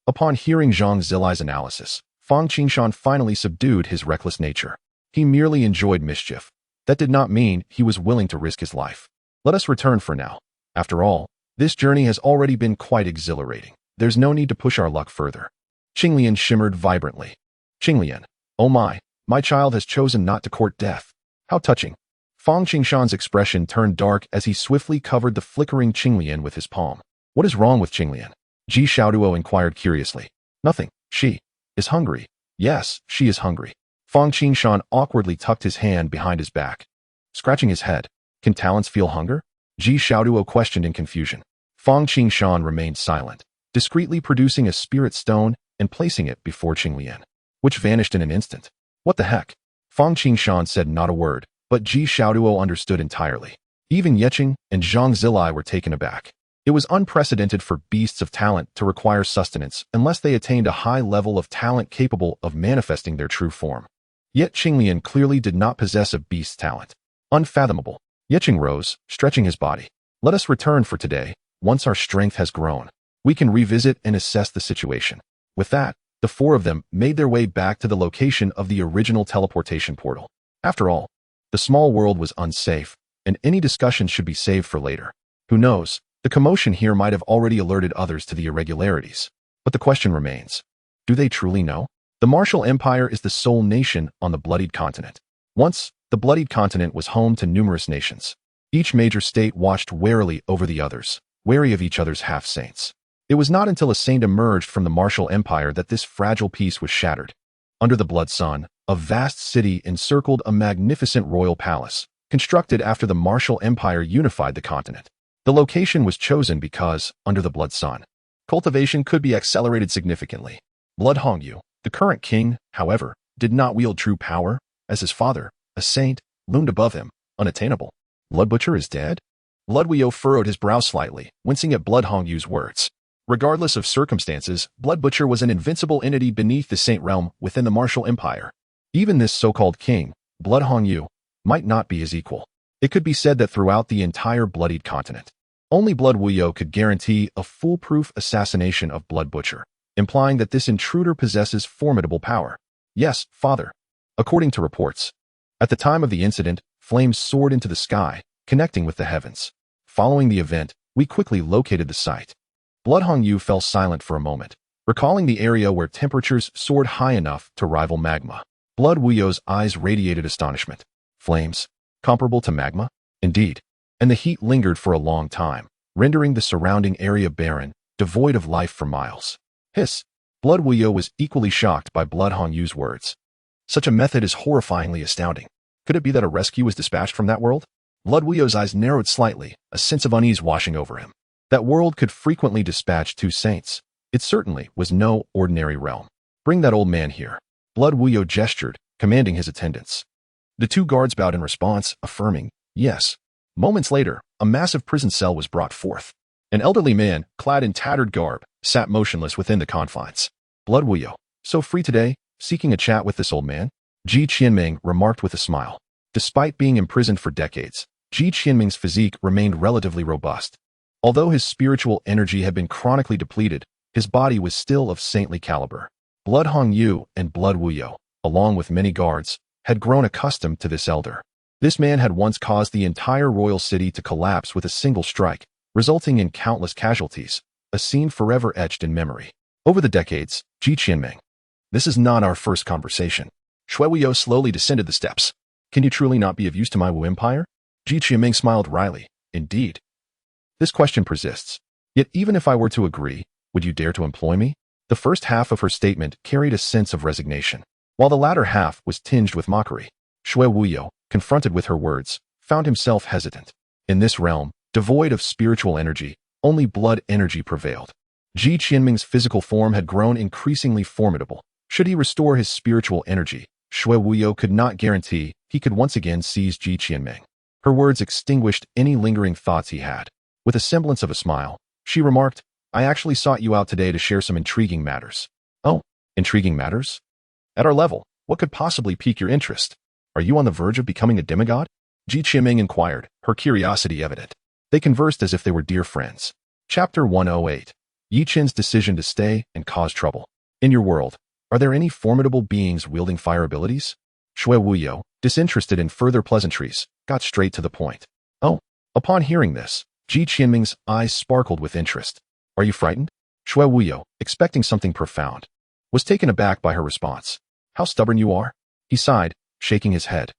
Speaker 1: Upon hearing Zhang Zilai's analysis, Fang Qingshan finally subdued his reckless nature. He merely enjoyed mischief. That did not mean he was willing to risk his life. Let us return for now. After all, this journey has already been quite exhilarating. There's no need to push our luck further. Qinglian shimmered vibrantly. Qinglian, oh my child has chosen not to court death. How touching. Fang Qingshan's expression turned dark as he swiftly covered the flickering Qinglian with his palm. What is wrong with Qinglian? Ji Xiaoduo inquired curiously. Nothing. She is hungry. Yes, she is hungry. Fang Qingshan awkwardly tucked his hand behind his back, scratching his head. Can talents feel hunger? Ji Xiaoduo questioned in confusion. Fang Qingshan remained silent, discreetly producing a spirit stone and placing it before Qinglian, which vanished in an instant. What the heck? Fang Qingshan said not a word, but Ji Xiaoduo understood entirely. Even Etching and Zhang Zilai were taken aback. It was unprecedented for beasts of talent to require sustenance unless they attained a high level of talent capable of manifesting their true form. Yet Qinglian clearly did not possess a beast's talent. Unfathomable. Etching rose, stretching his body. Let us return for today. Once our strength has grown, we can revisit and assess the situation. With that, the four of them made their way back to the location of the original teleportation portal. After all, the small world was unsafe, and any discussion should be saved for later. Who knows? The commotion here might have already alerted others to the irregularities. But the question remains. Do they truly know? The Martial Empire is the sole nation on the Bloodied Continent. Once, the Bloodied Continent was home to numerous nations. Each major state watched warily over the others, wary of each other's half-saints. It was not until a saint emerged from the Martial Empire that this fragile peace was shattered. Under the Blood Sun, a vast city encircled a magnificent royal palace, constructed after the Martial Empire unified the continent. The location was chosen because, under the Blood Sun, cultivation could be accelerated significantly. Blood Hongyu, the current king, however, did not wield true power, as his father, a saint, loomed above him, unattainable. Blood Butcher is dead? Blood Wuyo furrowed his brow slightly, wincing at Blood Hongyu's words. Regardless of circumstances, Blood Butcher was an invincible entity beneath the Saint Realm within the Martial Empire. Even this so-called king, Blood Hongyu, might not be his equal. It could be said that throughout the entire Bloodied Continent, only Blood Wuyo could guarantee a foolproof assassination of Blood Butcher, implying that this intruder possesses formidable power. Yes, father. According to reports, at the time of the incident, flames soared into the sky, connecting with the heavens. Following the event, we quickly located the site. Blood Hongyu fell silent for a moment, recalling the area where temperatures soared high enough to rival magma. Blood Wuyo's eyes radiated astonishment. Flames? Comparable to magma? Indeed. And the heat lingered for a long time, rendering the surrounding area barren, devoid of life for miles. Hiss! Blood Wuyo was equally shocked by Blood Hongyu's words. Such a method is horrifyingly astounding. Could it be that a rescue was dispatched from that world? Blood Wuyo's eyes narrowed slightly, a sense of unease washing over him. That world could frequently dispatch two saints. It certainly was no ordinary realm. Bring that old man here. Blood Wuyo gestured, commanding his attendants. The two guards bowed in response, affirming, yes. Moments later, a massive prison cell was brought forth. An elderly man, clad in tattered garb, sat motionless within the confines. Blood Wuyo, so free today, seeking a chat with this old man? Ji Qianming remarked with a smile. Despite being imprisoned for decades, Ji Qianming's physique remained relatively robust. Although his spiritual energy had been chronically depleted, his body was still of saintly caliber. Blood Hongyu and Blood Wuyo, along with many guards, had grown accustomed to this elder. This man had once caused the entire royal city to collapse with a single strike, resulting in countless casualties, a scene forever etched in memory. Over the decades, Ji Qianming. This is not our first conversation. Shui Wuyo slowly descended the steps. Can you truly not be of use to my Wu Empire? Ji Qianming smiled wryly. Indeed. This question persists. Yet even if I were to agree, would you dare to employ me? The first half of her statement carried a sense of resignation, while the latter half was tinged with mockery. Shui Wuyo, confronted with her words, found himself hesitant. In this realm, devoid of spiritual energy, only blood energy prevailed. Ji Qianming's physical form had grown increasingly formidable. Should he restore his spiritual energy, Shui Wuyo could not guarantee he could once again seize Ji Qianming. Her words extinguished any lingering thoughts he had. With a semblance of a smile, she remarked, I actually sought you out today to share some intriguing matters. Oh, intriguing matters? At our level, what could possibly pique your interest? Are you on the verge of becoming a demigod? Ji Qianming inquired, her curiosity evident. They conversed as if they were dear friends. Chapter 108. Yi Chen's decision to stay and cause trouble. In your world, are there any formidable beings wielding fire abilities? Shui Wuyo, disinterested in further pleasantries, got straight to the point. Oh. Upon hearing this, Ji Qianming's eyes sparkled with interest. Are you frightened? Shui Wuyo, expecting something profound, was taken aback by her response. How stubborn you are? He sighed, shaking his head.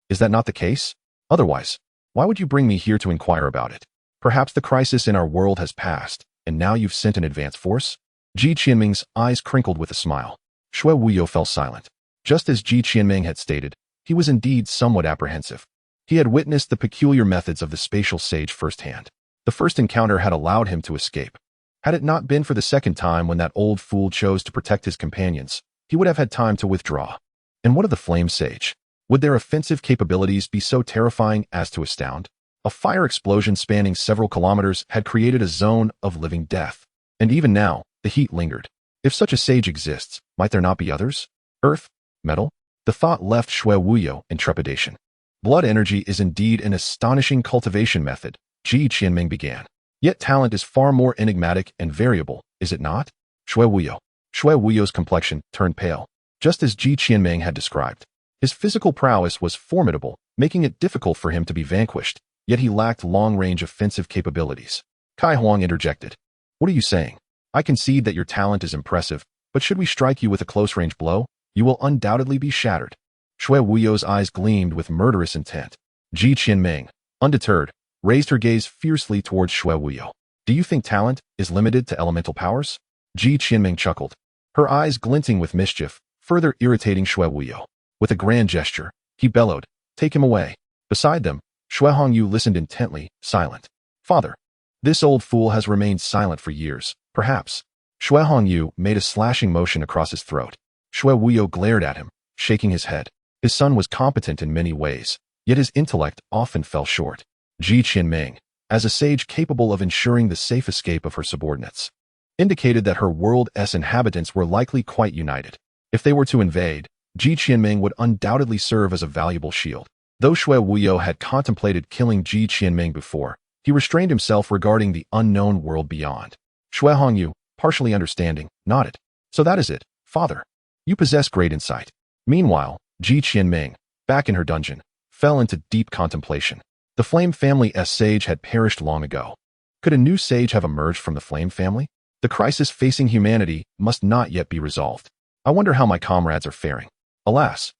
Speaker 1: Is that not the case? Otherwise, why would you bring me here to inquire about it? Perhaps the crisis in our world has passed, and now you've sent an advance force? Ji Qianming's eyes crinkled with a smile. Shui Wuyo fell silent. Just as Ji Qianming had stated, he was indeed somewhat apprehensive. He had witnessed the peculiar methods of the spatial sage firsthand. The first encounter had allowed him to escape. Had it not been for the second time when that old fool chose to protect his companions, he would have had time to withdraw. And what of the flame sage? Would their offensive capabilities be so terrifying as to astound? A fire explosion spanning several kilometers had created a zone of living death. And even now, the heat lingered. If such a sage exists, might there not be others? Earth? Metal? The thought left Shui Wuyo in trepidation. Blood energy is indeed an astonishing cultivation method, Ji Qianming began. Yet talent is far more enigmatic and variable, is it not? Shui Wuyo. Shui Wuyo's complexion turned pale, just as Ji Qianming had described. His physical prowess was formidable, making it difficult for him to be vanquished, yet he lacked long-range offensive capabilities. Kai Huang interjected. What are you saying? I concede that your talent is impressive, but should we strike you with a close-range blow, you will undoubtedly be shattered. Shui Wuyo's eyes gleamed with murderous intent. Ji Qianming, undeterred, raised her gaze fiercely towards Shui Wuyo. Do you think talent is limited to elemental powers? Ji Qianming chuckled, her eyes glinting with mischief, further irritating Shui Wuyo. With a grand gesture, he bellowed, take him away. Beside them, Shui Hongyu listened intently, silent. Father. This old fool has remained silent for years, perhaps. Shui Hongyu made a slashing motion across his throat. Shui Wuyo glared at him, shaking his head. His son was competent in many ways, yet his intellect often fell short. Ji Qianming, as a sage capable of ensuring the safe escape of her subordinates, indicated that her world's inhabitants were likely quite united. If they were to invade, Ji Qianming would undoubtedly serve as a valuable shield. Though Shui Wuyo had contemplated killing Ji Qianming before, he restrained himself regarding the unknown world beyond. Shui Hongyu, partially understanding, nodded. So that is it, father. You possess great insight. Meanwhile, Ji Qianming, back in her dungeon, fell into deep contemplation. The Flame family's sage had perished long ago. Could a new sage have emerged from the Flame family? The crisis facing humanity must not yet be resolved. I wonder how my comrades are faring. Alas.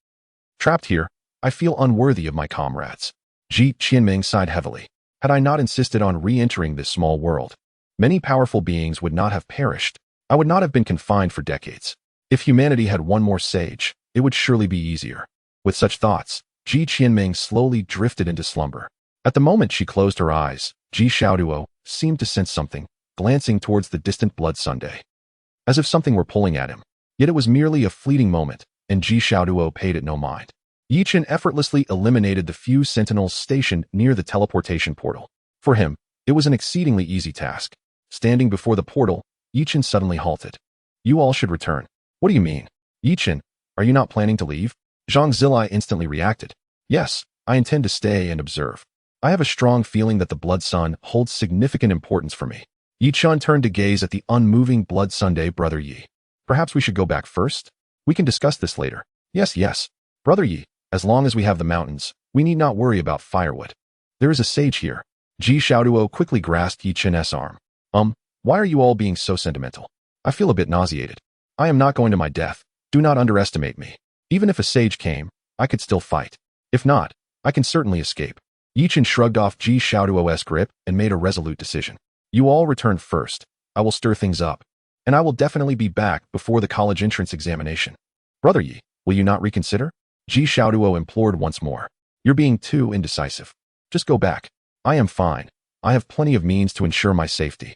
Speaker 1: Trapped here, I feel unworthy of my comrades. Ji Qianming sighed heavily. Had I not insisted on re-entering this small world, many powerful beings would not have perished. I would not have been confined for decades. If humanity had one more sage, it would surely be easier. With such thoughts, Ji Qianming slowly drifted into slumber. At the moment she closed her eyes, Ji Xiaoduo seemed to sense something, glancing towards the distant blood sunday. As if something were pulling at him. Yet it was merely a fleeting moment, and Ji Xiaoduo paid it no mind. Chen effortlessly eliminated the few sentinels stationed near the teleportation portal. For him, it was an exceedingly easy task. Standing before the portal, Chen suddenly halted. You all should return. What do you mean? Chen, are you not planning to leave? Zhang Zilai instantly reacted. Yes, I intend to stay and observe. I have a strong feeling that the blood sun holds significant importance for me. Chen turned to gaze at the unmoving blood sunday brother Yi. Perhaps we should go back first? We can discuss this later. Yes. Brother Yi, as long as we have the mountains, we need not worry about firewood. There is a sage here. Ji Xiaoduo quickly grasped Chen's arm. Why are you all being so sentimental? I feel a bit nauseated. I am not going to my death. Do not underestimate me. Even if a sage came, I could still fight. If not, I can certainly escape. Chen shrugged off Ji Xiaoduo's grip and made a resolute decision. You all return first. I will stir things up. And I will definitely be back before the college entrance examination. Brother Yi, will you not reconsider? Ji Xiaoduo implored once more. You're being too indecisive. Just go back. I am fine. I have plenty of means to ensure my safety.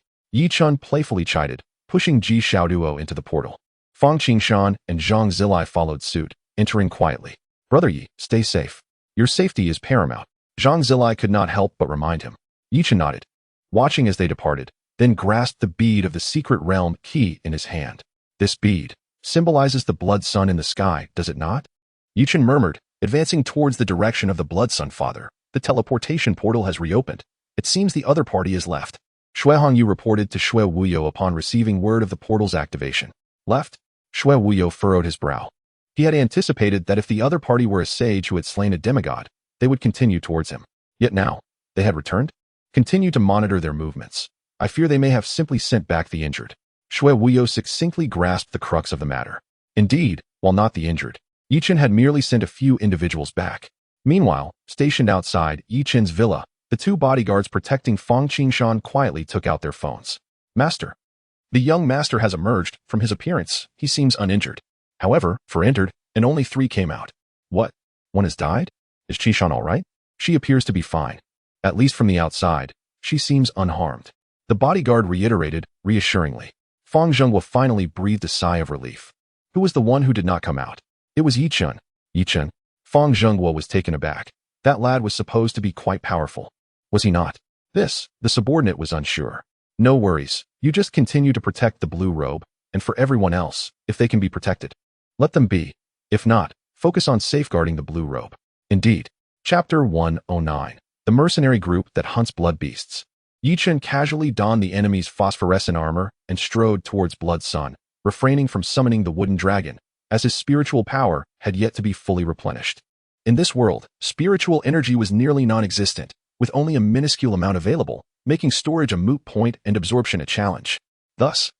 Speaker 1: Chen playfully chided, pushing Ji Xiaoduo into the portal. Fang Qingshan and Zhang Zilai followed suit, entering quietly. Brother Yi, stay safe. Your safety is paramount. Zhang Zilai could not help but remind him. Chen nodded, watching as they departed, then grasped the bead of the secret realm key in his hand. This bead symbolizes the blood sun in the sky, does it not? Chen murmured, advancing towards the direction of the blood sun. Father, the teleportation portal has reopened. It seems the other party is left. Shui Hongyu reported to Shui Wuyo upon receiving word of the portal's activation. Left? Shui Wuyo furrowed his brow. He had anticipated that if the other party were a sage who had slain a demigod, they would continue towards him. Yet now, they had returned? Continue to monitor their movements. I fear they may have simply sent back the injured. Shui Wuyo succinctly grasped the crux of the matter. Indeed, while not the injured, Chen had merely sent a few individuals back. Meanwhile, stationed outside Chen's villa, the two bodyguards protecting Fang Qingshan quietly took out their phones. Master. The young master has emerged. From his appearance, he seems uninjured. However, 4 entered, and only 3 came out. What? One has died? Is Qishan all right? She appears to be fine. At least from the outside, she seems unharmed. The bodyguard reiterated, reassuringly. Fang Zhengguo finally breathed a sigh of relief. Who was the one who did not come out? It was Chen. Chen? Fang Zhengguo was taken aback. That lad was supposed to be quite powerful. Was he not? The subordinate was unsure. No worries, you just continue to protect the blue robe, and for everyone else, if they can be protected, let them be. If not, focus on safeguarding the blue robe. Indeed. Chapter 109. The mercenary group that hunts blood beasts. Chen casually donned the enemy's phosphorescent armor and strode towards Blood Sun, refraining from summoning the wooden dragon, as his spiritual power had yet to be fully replenished. In this world, spiritual energy was nearly non-existent, with only a minuscule amount available, making storage a moot point and absorption a challenge. Thus,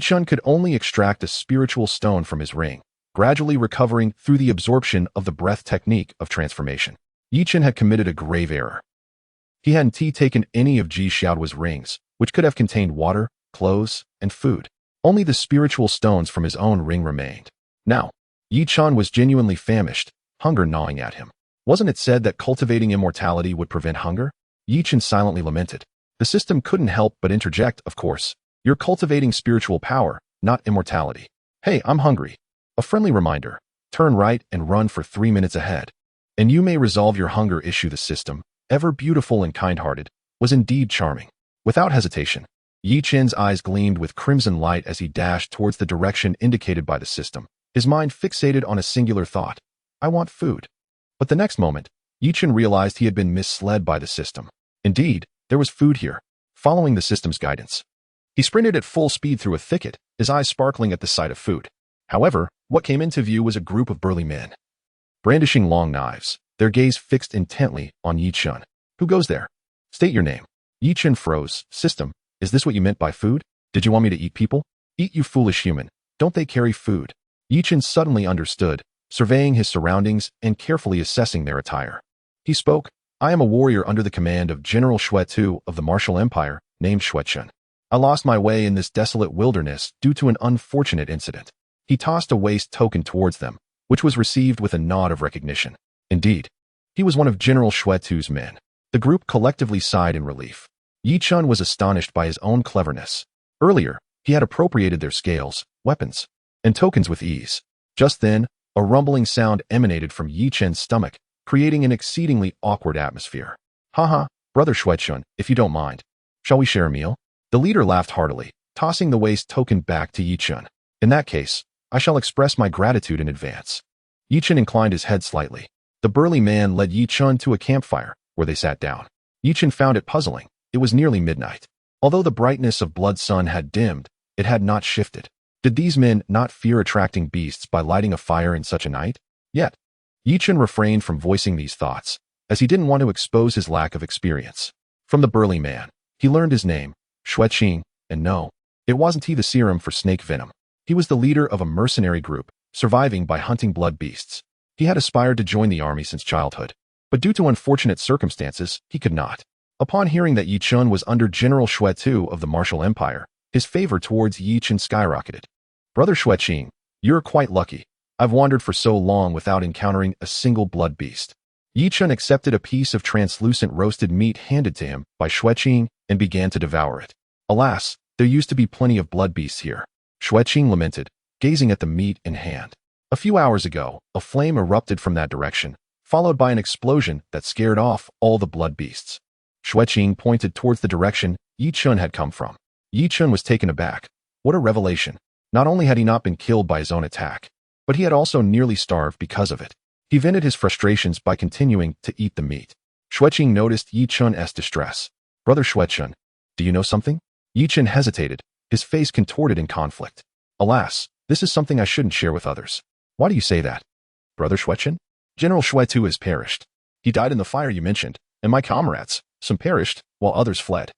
Speaker 1: Chen could only extract a spiritual stone from his ring, gradually recovering through the absorption of the breath technique of transformation. Chen had committed a grave error. He hadn't taken any of Ji Xiaodui's rings, which could have contained water, clothes, and food. Only the spiritual stones from his own ring remained. Now, Chen was genuinely famished, hunger gnawing at him. Wasn't it said that cultivating immortality would prevent hunger? Chen silently lamented. The system couldn't help but interject, of course. You're cultivating spiritual power, not immortality. Hey, I'm hungry. A friendly reminder. Turn right and run for 3 minutes ahead. And you may resolve your hunger issue. The system, ever beautiful and kind-hearted, was indeed charming. Without hesitation, Chen's eyes gleamed with crimson light as he dashed towards the direction indicated by the system, his mind fixated on a singular thought. I want food. But the next moment, Chen realized he had been misled by the system. Indeed, there was food here, following the system's guidance. He sprinted at full speed through a thicket, his eyes sparkling at the sight of food. However, what came into view was a group of burly men, brandishing long knives, their gaze fixed intently on Chen. Who goes there? State your name. Chen froze. System, is this what you meant by food? Did you want me to eat people? Eat, you foolish human. Don't they carry food? Chen suddenly understood, surveying his surroundings and carefully assessing their attire. He spoke. I am a warrior under the command of General Shui Tu of the Martial Empire, named Shui Chen. I lost my way in this desolate wilderness due to an unfortunate incident. He tossed a waist token towards them, which was received with a nod of recognition. Indeed, he was one of General Shui Tu's men. The group collectively sighed in relief. Chen was astonished by his own cleverness. Earlier, he had appropriated their scales, weapons, and tokens with ease. Just then, a rumbling sound emanated from Chen's stomach, creating an exceedingly awkward atmosphere. Haha, brother Shui Chen, if you don't mind. Shall we share a meal? The leader laughed heartily, tossing the waist token back to Chen. In that case, I shall express my gratitude in advance. Chen inclined his head slightly. The burly man led Chen to a campfire, where they sat down. Chen found it puzzling. It was nearly midnight. Although the brightness of Blood Sun had dimmed, it had not shifted. Did these men not fear attracting beasts by lighting a fire in such a night? Yet, Chen refrained from voicing these thoughts, as he didn't want to expose his lack of experience. From the burly man, he learned his name, Shui Qing, and no, it wasn't he the serum for snake venom. He was the leader of a mercenary group, surviving by hunting blood beasts. He had aspired to join the army since childhood, but due to unfortunate circumstances, he could not. Upon hearing that Chen was under General Shui Tu of the Martial Empire, his favor towards Chen skyrocketed. Brother Shui Qing, you're quite lucky. I've wandered for so long without encountering a single blood beast. Chen accepted a piece of translucent roasted meat handed to him by Shui Qing and began to devour it. Alas, there used to be plenty of blood beasts here. Shui Qing lamented, gazing at the meat in hand. A few hours ago, a flame erupted from that direction, followed by an explosion that scared off all the blood beasts. Shui Qing pointed towards the direction Chen had come from. Chen was taken aback. What a revelation. Not only had he not been killed by his own attack, but he had also nearly starved because of it. He vented his frustrations by continuing to eat the meat. Shui Qing noticed Chen's distress. Brother Shui Chen, do you know something? Chen hesitated, his face contorted in conflict. Alas, this is something I shouldn't share with others. Why do you say that? Brother Chen? General Shui too has perished. He died in the fire you mentioned, and my comrades, some perished, while others fled.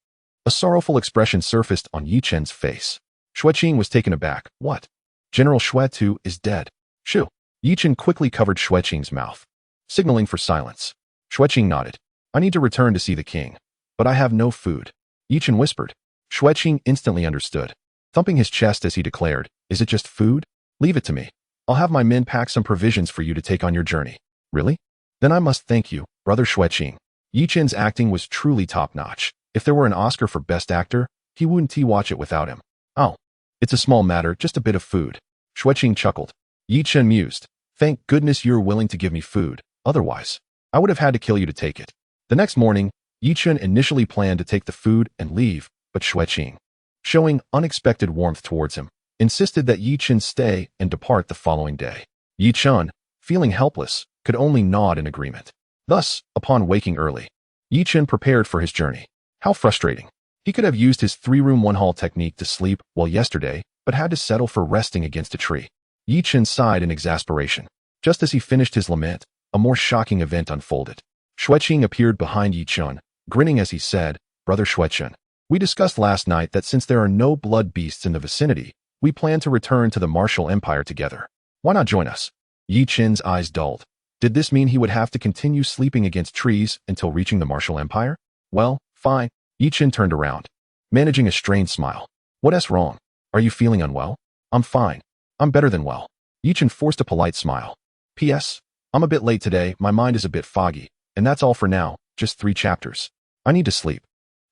Speaker 1: A sorrowful expression surfaced on Yi Chen's face. Shui was taken aback. What? General Shui too is dead. Shoo. Yi Chen quickly covered Shui mouth, signaling for silence. Shui nodded. I need to return to see the king. But I have no food. Yi Chen whispered. Shui instantly understood, thumping his chest as he declared, Is it just food? Leave it to me. I'll have my men pack some provisions for you to take on your journey. Really? Then I must thank you, Brother Shui. Yi Chen's acting was truly top-notch. If there were an Oscar for Best Actor, he wouldn't watch it without him. Oh, it's a small matter, just a bit of food. Shui chuckled. Yi Chen mused. Thank goodness you're willing to give me food. Otherwise, I would have had to kill you to take it. The next morning, Yi Chen initially planned to take the food and leave, but Shui, showing unexpected warmth towards him, insisted that Yi Chen stay and depart the following day. Yi Chen, feeling helpless, could only nod in agreement. Thus, upon waking early, Yi Chen prepared for his journey. How frustrating. He could have used his 3-room 1-hall technique to sleep well yesterday, but had to settle for resting against a tree. Yi Chen sighed in exasperation. Just as he finished his lament, a more shocking event unfolded. Shui appeared behind Yi Chen, grinning as he said, Brother Shui, we discussed last night that since there are no blood beasts in the vicinity, we plan to return to the martial empire together. Why not join us? Yi Chen's eyes dulled. Did this mean he would have to continue sleeping against trees until reaching the martial empire? Well, fine. Yi Chen turned around, managing a strained smile. What's wrong? Are you feeling unwell? I'm fine. I'm better than well. Yi Chen forced a polite smile. P.S. I'm a bit late today, my mind is a bit foggy, and that's all for now, just 3 chapters. I need to sleep.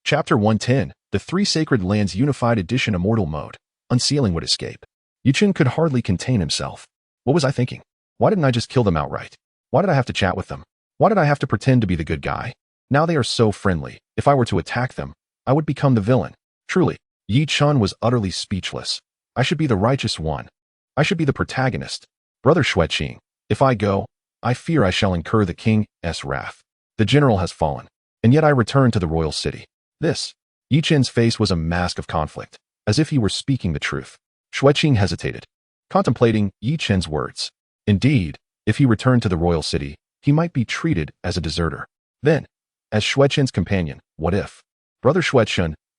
Speaker 1: Chapter 110, The 3 Sacred Lands Unified Edition Immortal Mode. Unsealing would escape. Yi Chen could hardly contain himself. What was I thinking? Why didn't I just kill them outright? Why did I have to chat with them? Why did I have to pretend to be the good guy? Now they are so friendly. If I were to attack them, I would become the villain. Truly, Yi Chen was utterly speechless. I should be the righteous one. I should be the protagonist. Brother Shui, if I go, I fear I shall incur the king's wrath. The general has fallen, and yet I return to the royal city. This. Yi Chen's face was a mask of conflict, as if he were speaking the truth. Shui hesitated, contemplating Yi Chen's words. Indeed, if he returned to the royal city, he might be treated as a deserter. Then, as Shui companion, what if? Brother Shui,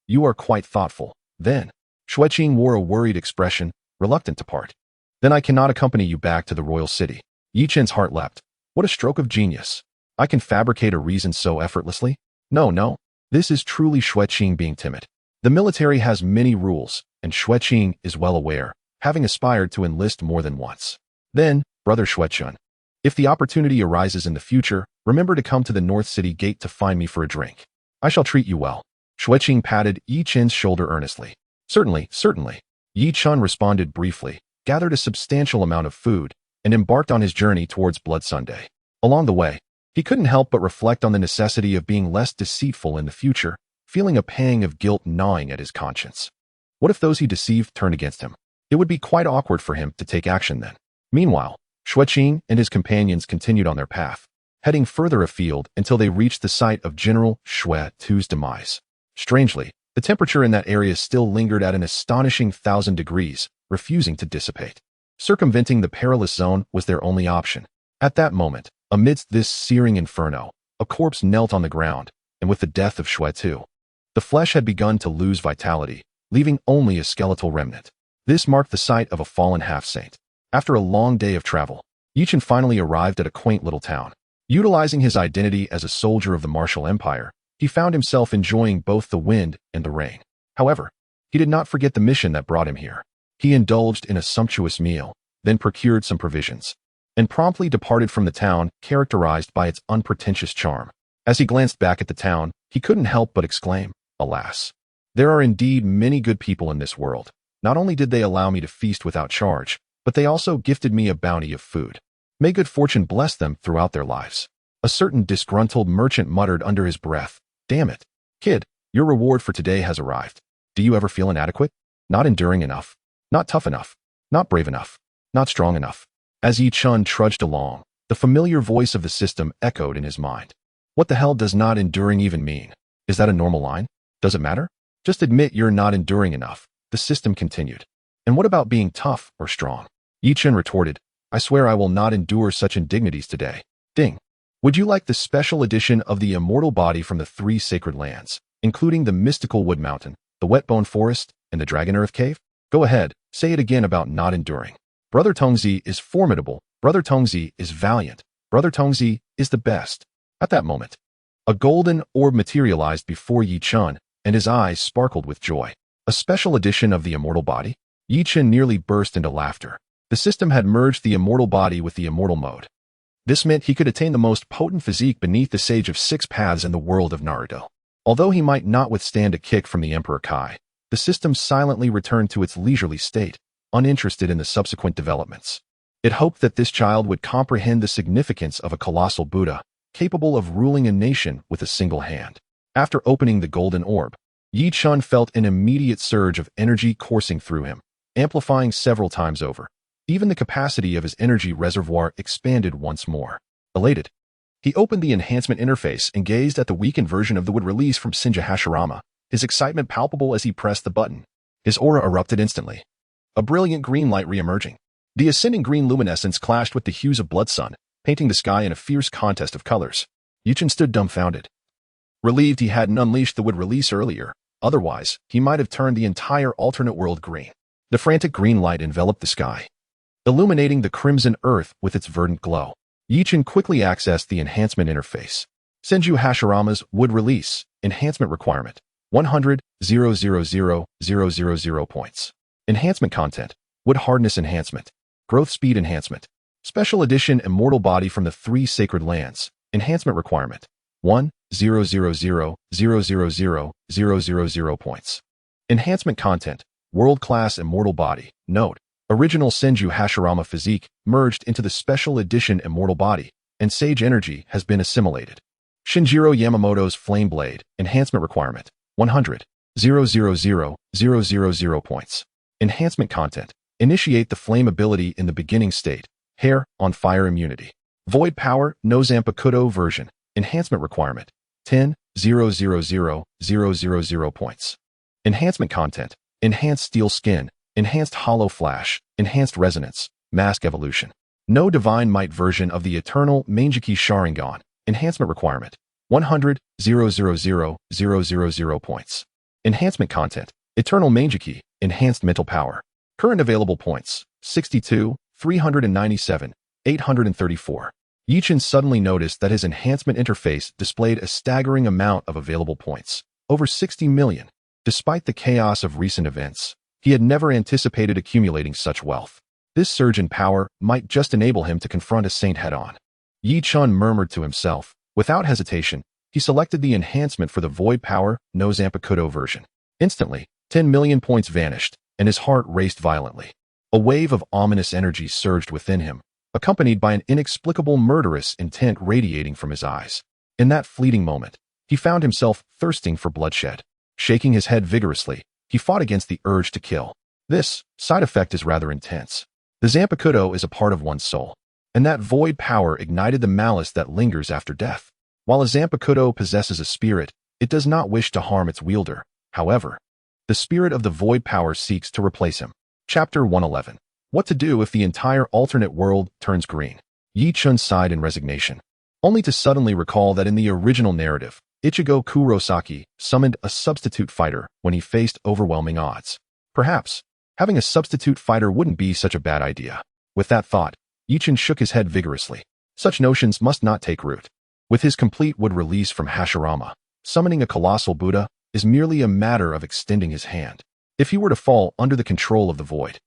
Speaker 1: you are quite thoughtful. Then, Shui wore a worried expression, reluctant to part. Then I cannot accompany you back to the royal city. Yi Chen's heart leapt. What a stroke of genius. I can fabricate a reason so effortlessly? No. This is truly Shui being timid. The military has many rules, and Shui is well aware, having aspired to enlist more than once. Then, Brother Shui, if the opportunity arises in the future, remember to come to the North City Gate to find me for a drink. I shall treat you well. Shui patted Yi Chen's shoulder earnestly. Certainly. Yi Chen responded briefly, gathered a substantial amount of food, and embarked on his journey towards Blood Sunday. Along the way, he couldn't help but reflect on the necessity of being less deceitful in the future, feeling a pang of guilt gnawing at his conscience. What if those he deceived turned against him? It would be quite awkward for him to take action then. Meanwhile, Shui and his companions continued on their path, heading further afield until they reached the site of General Shui-Tu's demise. Strangely, the temperature in that area still lingered at an astonishing 1,000 degrees, refusing to dissipate. Circumventing the perilous zone was their only option. At that moment, amidst this searing inferno, a corpse knelt on the ground, and with the death of Shui-Tu, the flesh had begun to lose vitality, leaving only a skeletal remnant. This marked the site of a fallen half-saint. After a long day of travel, Yi Chen finally arrived at a quaint little town. Utilizing his identity as a soldier of the martial empire, he found himself enjoying both the wind and the rain. However, he did not forget the mission that brought him here. He indulged in a sumptuous meal, then procured some provisions, and promptly departed from the town, characterized by its unpretentious charm. As he glanced back at the town, he couldn't help but exclaim, alas. There are indeed many good people in this world. Not only did they allow me to feast without charge, but they also gifted me a bounty of food. May good fortune bless them throughout their lives. A certain disgruntled merchant muttered under his breath, Damn it, kid, your reward for today has arrived. Do you ever feel inadequate? Not enduring enough? Not tough enough? Not brave enough? Not strong enough? As Yi Chen trudged along, the familiar voice of the system echoed in his mind. What the hell does not enduring even mean? Is that a normal line? Does it matter? Just admit you're not enduring enough, the system continued. And what about being tough or strong? Yi Chen retorted, I swear I will not endure such indignities today. Ding. Would you like the special edition of the immortal body from the 3 sacred lands, including the mystical wood mountain, the wet bone forest, and the dragon earth cave? Go ahead, say it again about not enduring. Brother Tongzi is formidable. Brother Tongzi is valiant. Brother Tongzi is the best. At that moment, a golden orb materialized before Yi Chen, and his eyes sparkled with joy. A special edition of the immortal body? Yi Chen nearly burst into laughter. The system had merged the immortal body with the immortal mode. This meant he could attain the most potent physique beneath the Sage of 6 Paths in the world of Naruto. Although he might not withstand a kick from the Emperor Kai, the system silently returned to its leisurely state, uninterested in the subsequent developments. It hoped that this child would comprehend the significance of a colossal Buddha, capable of ruling a nation with a single hand. After opening the golden orb, Yi Chen felt an immediate surge of energy coursing through him, amplifying several times over. Even the capacity of his energy reservoir expanded once more. Elated, he opened the enhancement interface and gazed at the weakened version of the wood release from Shinja Hashirama, his excitement palpable as he pressed the button. His aura erupted instantly. A brilliant green light re-emerging. The ascending green luminescence clashed with the hues of blood sun, painting the sky in a fierce contest of colors. Yi Chen stood dumbfounded. Relieved he hadn't unleashed the wood release earlier, otherwise, he might have turned the entire alternate world green. The frantic green light enveloped the sky, illuminating the crimson earth with its verdant glow. Yi Chen quickly accessed the enhancement interface. Senju Hashirama's wood release, enhancement requirement, 100,000,000 points. Enhancement content, wood hardness enhancement, growth speed enhancement, special edition immortal body from the 3 sacred lands, enhancement requirement, 100,000,000 points. Enhancement content, world-class immortal body, note, original Senju Hashirama physique merged into the special edition immortal body, and sage energy has been assimilated. Shinjiro Yamamoto's flame blade, enhancement requirement, 100,000,000 points. Enhancement content, initiate the flame ability in the beginning state, hair on fire immunity. Void power, no Zanpakuto version, enhancement requirement, 10,000,000 points. Enhancement content, enhanced steel skin, enhanced hollow flash, enhanced resonance, mask evolution. No divine might version of the eternal Mangeki Sharingan, enhancement requirement, 100,000,000 points. Enhancement content, eternal Mangeki, enhanced mental power. Current available points, 62, 397, 834. Yi Chen suddenly noticed that his enhancement interface displayed a staggering amount of available points, over 60 million. Despite the chaos of recent events, he had never anticipated accumulating such wealth. This surge in power might just enable him to confront a saint head-on. Yi Chen murmured to himself. Without hesitation, he selected the enhancement for the Void Power, no Zanpakuto version. Instantly, 10 million points vanished, and his heart raced violently. A wave of ominous energy surged within him, accompanied by an inexplicable murderous intent radiating from his eyes. In that fleeting moment, he found himself thirsting for bloodshed. Shaking his head vigorously, he fought against the urge to kill. This side effect is rather intense. The Zanpakuto is a part of one's soul, and that void power ignited the malice that lingers after death. While a Zanpakuto possesses a spirit, it does not wish to harm its wielder. However, the spirit of the void power seeks to replace him. Chapter 111. What to do if the entire alternate world turns green. Yi Chen sighed in resignation, only to suddenly recall that in the original narrative, Ichigo Kurosaki summoned a substitute fighter when he faced overwhelming odds. Perhaps, having a substitute fighter wouldn't be such a bad idea. With that thought, Yi Chen shook his head vigorously. Such notions must not take root. With his complete wood release from Hashirama, summoning a colossal Buddha is merely a matter of extending his hand. If he were to fall under the control of the void,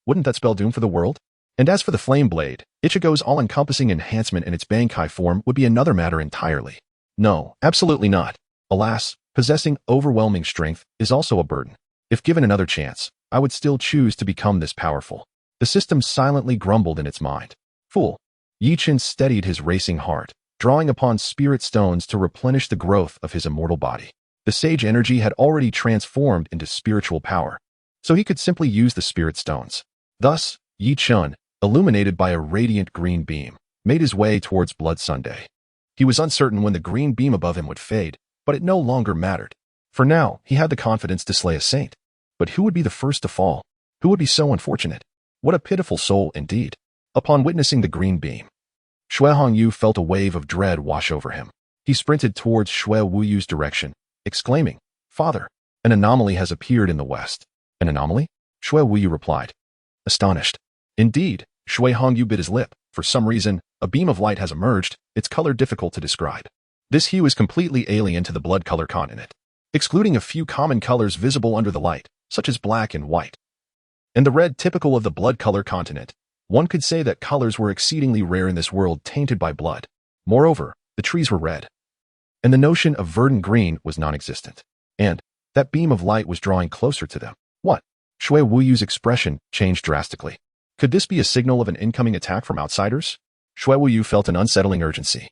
Speaker 1: wouldn't that spell doom for the world? And as for the flame blade, Ichigo's all-encompassing enhancement in its Bankai form would be another matter entirely. No, absolutely not. Alas, possessing overwhelming strength is also a burden. If given another chance, I would still choose to become this powerful. The system silently grumbled in its mind. Fool. Yi Chen steadied his racing heart, drawing upon spirit stones to replenish the growth of his immortal body. The sage energy had already transformed into spiritual power, so he could simply use the spirit stones. Thus, Yi Chen, illuminated by a radiant green beam, made his way towards Blood Sunday. He was uncertain when the green beam above him would fade, but it no longer mattered. For now, he had the confidence to slay a saint. But who would be the first to fall? Who would be so unfortunate? What a pitiful soul indeed. Upon witnessing the green beam, Shui Hongyu felt a wave of dread wash over him. He sprinted towards Shui Wuyu's direction, exclaiming, "Father, an anomaly has appeared in the west." "An anomaly?" Shui Wuyu replied, astonished. "Indeed," Shui Hongyu bit his lip. "For some reason, a beam of light has emerged, its color difficult to describe. This hue is completely alien to the blood color continent, excluding a few common colors visible under the light, such as black and white, and the red typical of the blood color continent. One could say that colors were exceedingly rare in this world tainted by blood. Moreover, the trees were red, and the notion of verdant green was non-existent. And that beam of light was drawing closer to them. What? Shui Wuyu's expression changed drastically. Could this be a signal of an incoming attack from outsiders? Shui Wuyu felt an unsettling urgency.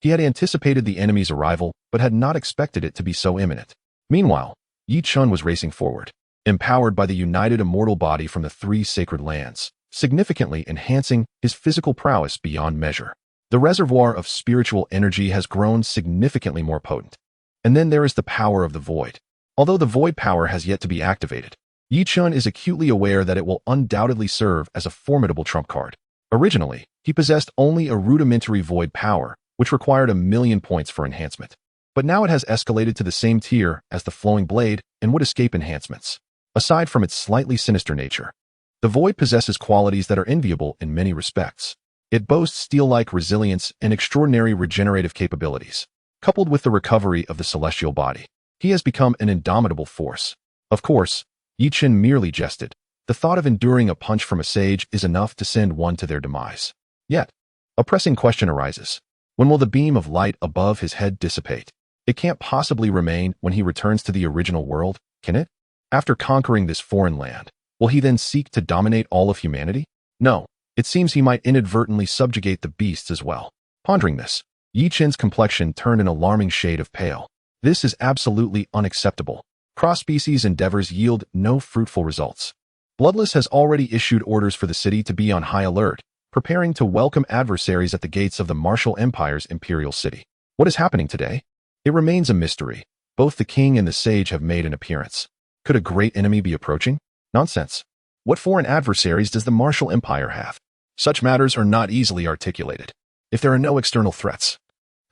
Speaker 1: He had anticipated the enemy's arrival, but had not expected it to be so imminent. Meanwhile, Yi Chun was racing forward, empowered by the united immortal body from the three sacred lands, significantly enhancing his physical prowess beyond measure. The reservoir of spiritual energy has grown significantly more potent. And then there is the power of the void. Although the void power has yet to be activated, Yi Chun is acutely aware that it will undoubtedly serve as a formidable trump card. Originally, he possessed only a rudimentary void power, which required 1,000,000 points for enhancement. But now it has escalated to the same tier as the flowing blade and would escape enhancements. Aside from its slightly sinister nature, the void possesses qualities that are enviable in many respects. It boasts steel-like resilience and extraordinary regenerative capabilities. Coupled with the recovery of the celestial body, he has become an indomitable force. Of course, Yi Chun merely jested. The thought of enduring a punch from a sage is enough to send one to their demise. Yet, a pressing question arises. When will the beam of light above his head dissipate? It can't possibly remain when he returns to the original world, can it? After conquering this foreign land, will he then seek to dominate all of humanity? No, it seems he might inadvertently subjugate the beasts as well. Pondering this, Yi Chun's complexion turned an alarming shade of pale. This is absolutely unacceptable. Cross-species endeavors yield no fruitful results. Bloodless has already issued orders for the city to be on high alert, preparing to welcome adversaries at the gates of the Martial Empire's imperial city. What is happening today? It remains a mystery. Both the king and the sage have made an appearance. Could a great enemy be approaching? Nonsense. What foreign adversaries does the Martial Empire have? Such matters are not easily articulated. If there are no external threats,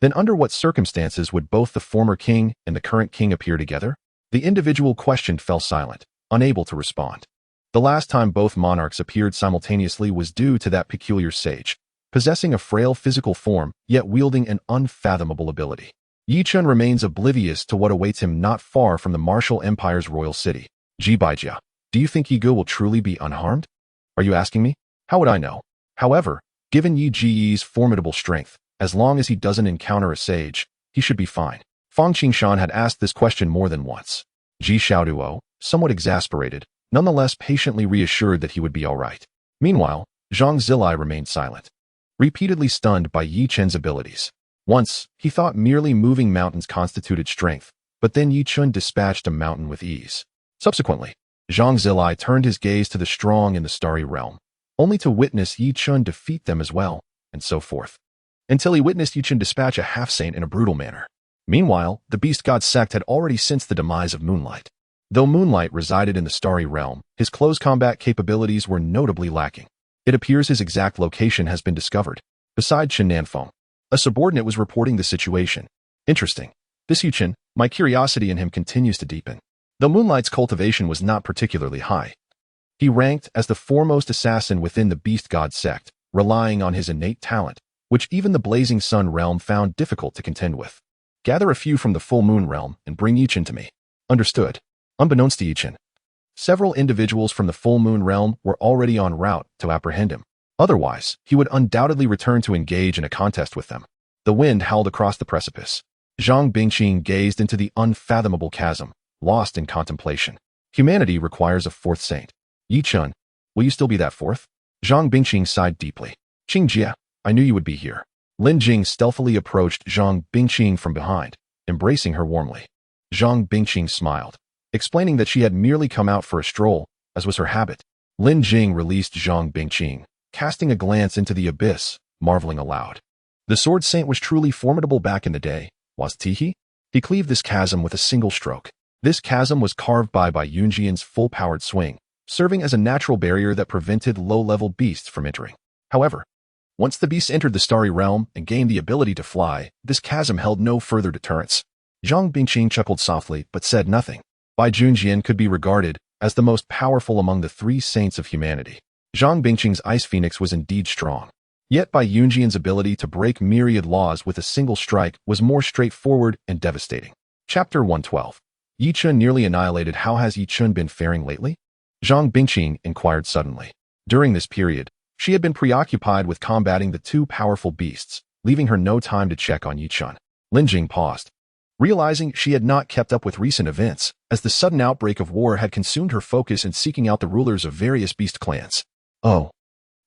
Speaker 1: then under what circumstances would both the former king and the current king appear together? The individual questioned fell silent, unable to respond. The last time both monarchs appeared simultaneously was due to that peculiar sage, possessing a frail physical form, yet wielding an unfathomable ability. Yi Chun remains oblivious to what awaits him not far from the Martial Empire's royal city. Ji Baijia, do you think Yi Ge will truly be unharmed? Are you asking me? How would I know? However, given Yi Ji's formidable strength, as long as he doesn't encounter a sage, he should be fine. Fang Qingshan had asked this question more than once. Ji Xiaoduo, somewhat exasperated, nonetheless patiently reassured that he would be all right. Meanwhile, Zhang Zilai remained silent, repeatedly stunned by Yi Chun's abilities. Once, he thought merely moving mountains constituted strength, but then Yi Chun dispatched a mountain with ease. Subsequently, Zhang Zilai turned his gaze to the strong in the starry realm, only to witness Yi Chun defeat them as well, and so forth, until he witnessed Yi Chun dispatch a half-saint in a brutal manner. Meanwhile, the Beast God sect had already sensed the demise of Moonlight. Though Moonlight resided in the starry realm, his close combat capabilities were notably lacking. It appears his exact location has been discovered. Beside Chen Nanfeng, a subordinate was reporting the situation. Interesting. This Yi Chun, my curiosity in him continues to deepen. Though Moonlight's cultivation was not particularly high, he ranked as the foremost assassin within the Beast God sect, relying on his innate talent, which even the Blazing Sun realm found difficult to contend with. Gather a few from the Full Moon realm and bring Yi Chun to me. Understood. Unbeknownst to Yi Chun, several individuals from the Full Moon realm were already en route to apprehend him. Otherwise, he would undoubtedly return to engage in a contest with them. The wind howled across the precipice. Zhang Bingqing gazed into the unfathomable chasm, lost in contemplation. Humanity requires a fourth saint. Yi Chun, will you still be that fourth? Zhang Bingqing sighed deeply. Qingjie, I knew you would be here. Lin Jing stealthily approached Zhang Bingqing from behind, embracing her warmly. Zhang Bingqing smiled, explaining that she had merely come out for a stroll, as was her habit. Lin Jing released Zhang Bingqing, casting a glance into the abyss, marveling aloud. The Sword Saint was truly formidable back in the day, wasn't he? He cleaved this chasm with a single stroke. This chasm was carved by Yunjian's full-powered swing, serving as a natural barrier that prevented low-level beasts from entering. However, once the beast entered the starry realm and gained the ability to fly, this chasm held no further deterrence. Zhang Bingqing chuckled softly but said nothing. Bai Junjian could be regarded as the most powerful among the three saints of humanity. Zhang Bingqing's ice phoenix was indeed strong. Yet Bai Junjian's ability to break myriad laws with a single strike was more straightforward and devastating. Chapter 112. Yi Chen nearly annihilated. How has Yi Chen been faring lately? Zhang Bingqing inquired suddenly. During this period, she had been preoccupied with combating the two powerful beasts, leaving her no time to check on Yi Chen. Lin Jing paused, realizing she had not kept up with recent events, as the sudden outbreak of war had consumed her focus in seeking out the rulers of various beast clans. Oh.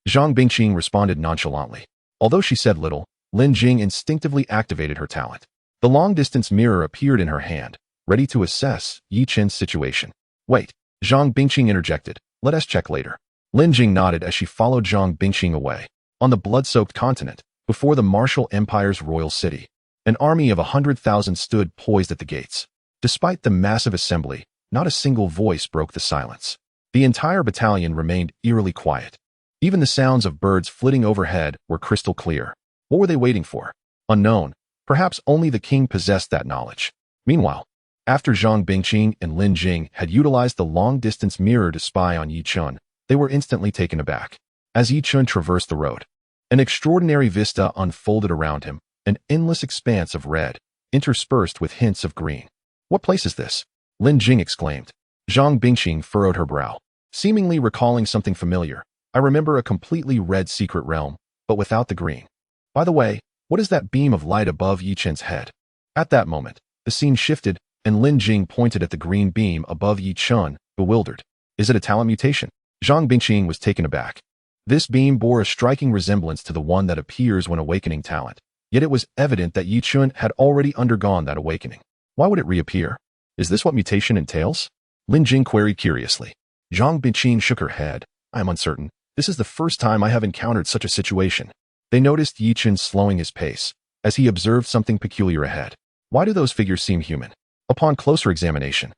Speaker 1: Zhang Bingqing responded nonchalantly. Although she said little, Lin Jing instinctively activated her talent. The long-distance mirror appeared in her hand, ready to assess Yi Chen's situation. Wait, Zhang Bingqing interjected. Let us check later. Lin Jing nodded as she followed Zhang Bingqing away. On the blood-soaked continent, before the martial empire's royal city, an army of 100,000 stood poised at the gates. Despite the massive assembly, not a single voice broke the silence. The entire battalion remained eerily quiet. Even the sounds of birds flitting overhead were crystal clear. What were they waiting for? Unknown. Perhaps only the king possessed that knowledge. Meanwhile, after Zhang Bingqing and Lin Jing had utilized the long-distance mirror to spy on Yi Chen, they were instantly taken aback. As Yi Chen traversed the road, an extraordinary vista unfolded around him, an endless expanse of red, interspersed with hints of green. What place is this? Lin Jing exclaimed. Zhang Bingqing furrowed her brow, seemingly recalling something familiar. I remember a completely red secret realm, but without the green. By the way, what is that beam of light above Yi Chen's head? At that moment, the scene shifted, and Lin Jing pointed at the green beam above Yi Chen, bewildered. Is it a talent mutation? Zhang Bingqing was taken aback. This beam bore a striking resemblance to the one that appears when awakening talent, yet it was evident that Yi Chen had already undergone that awakening. Why would it reappear? Is this what mutation entails? Lin Jing queried curiously. Zhang Bingqing shook her head. I am uncertain. This is the first time I have encountered such a situation. They noticed Yi Chen slowing his pace, as he observed something peculiar ahead. Why do those figures seem human? Upon closer examination,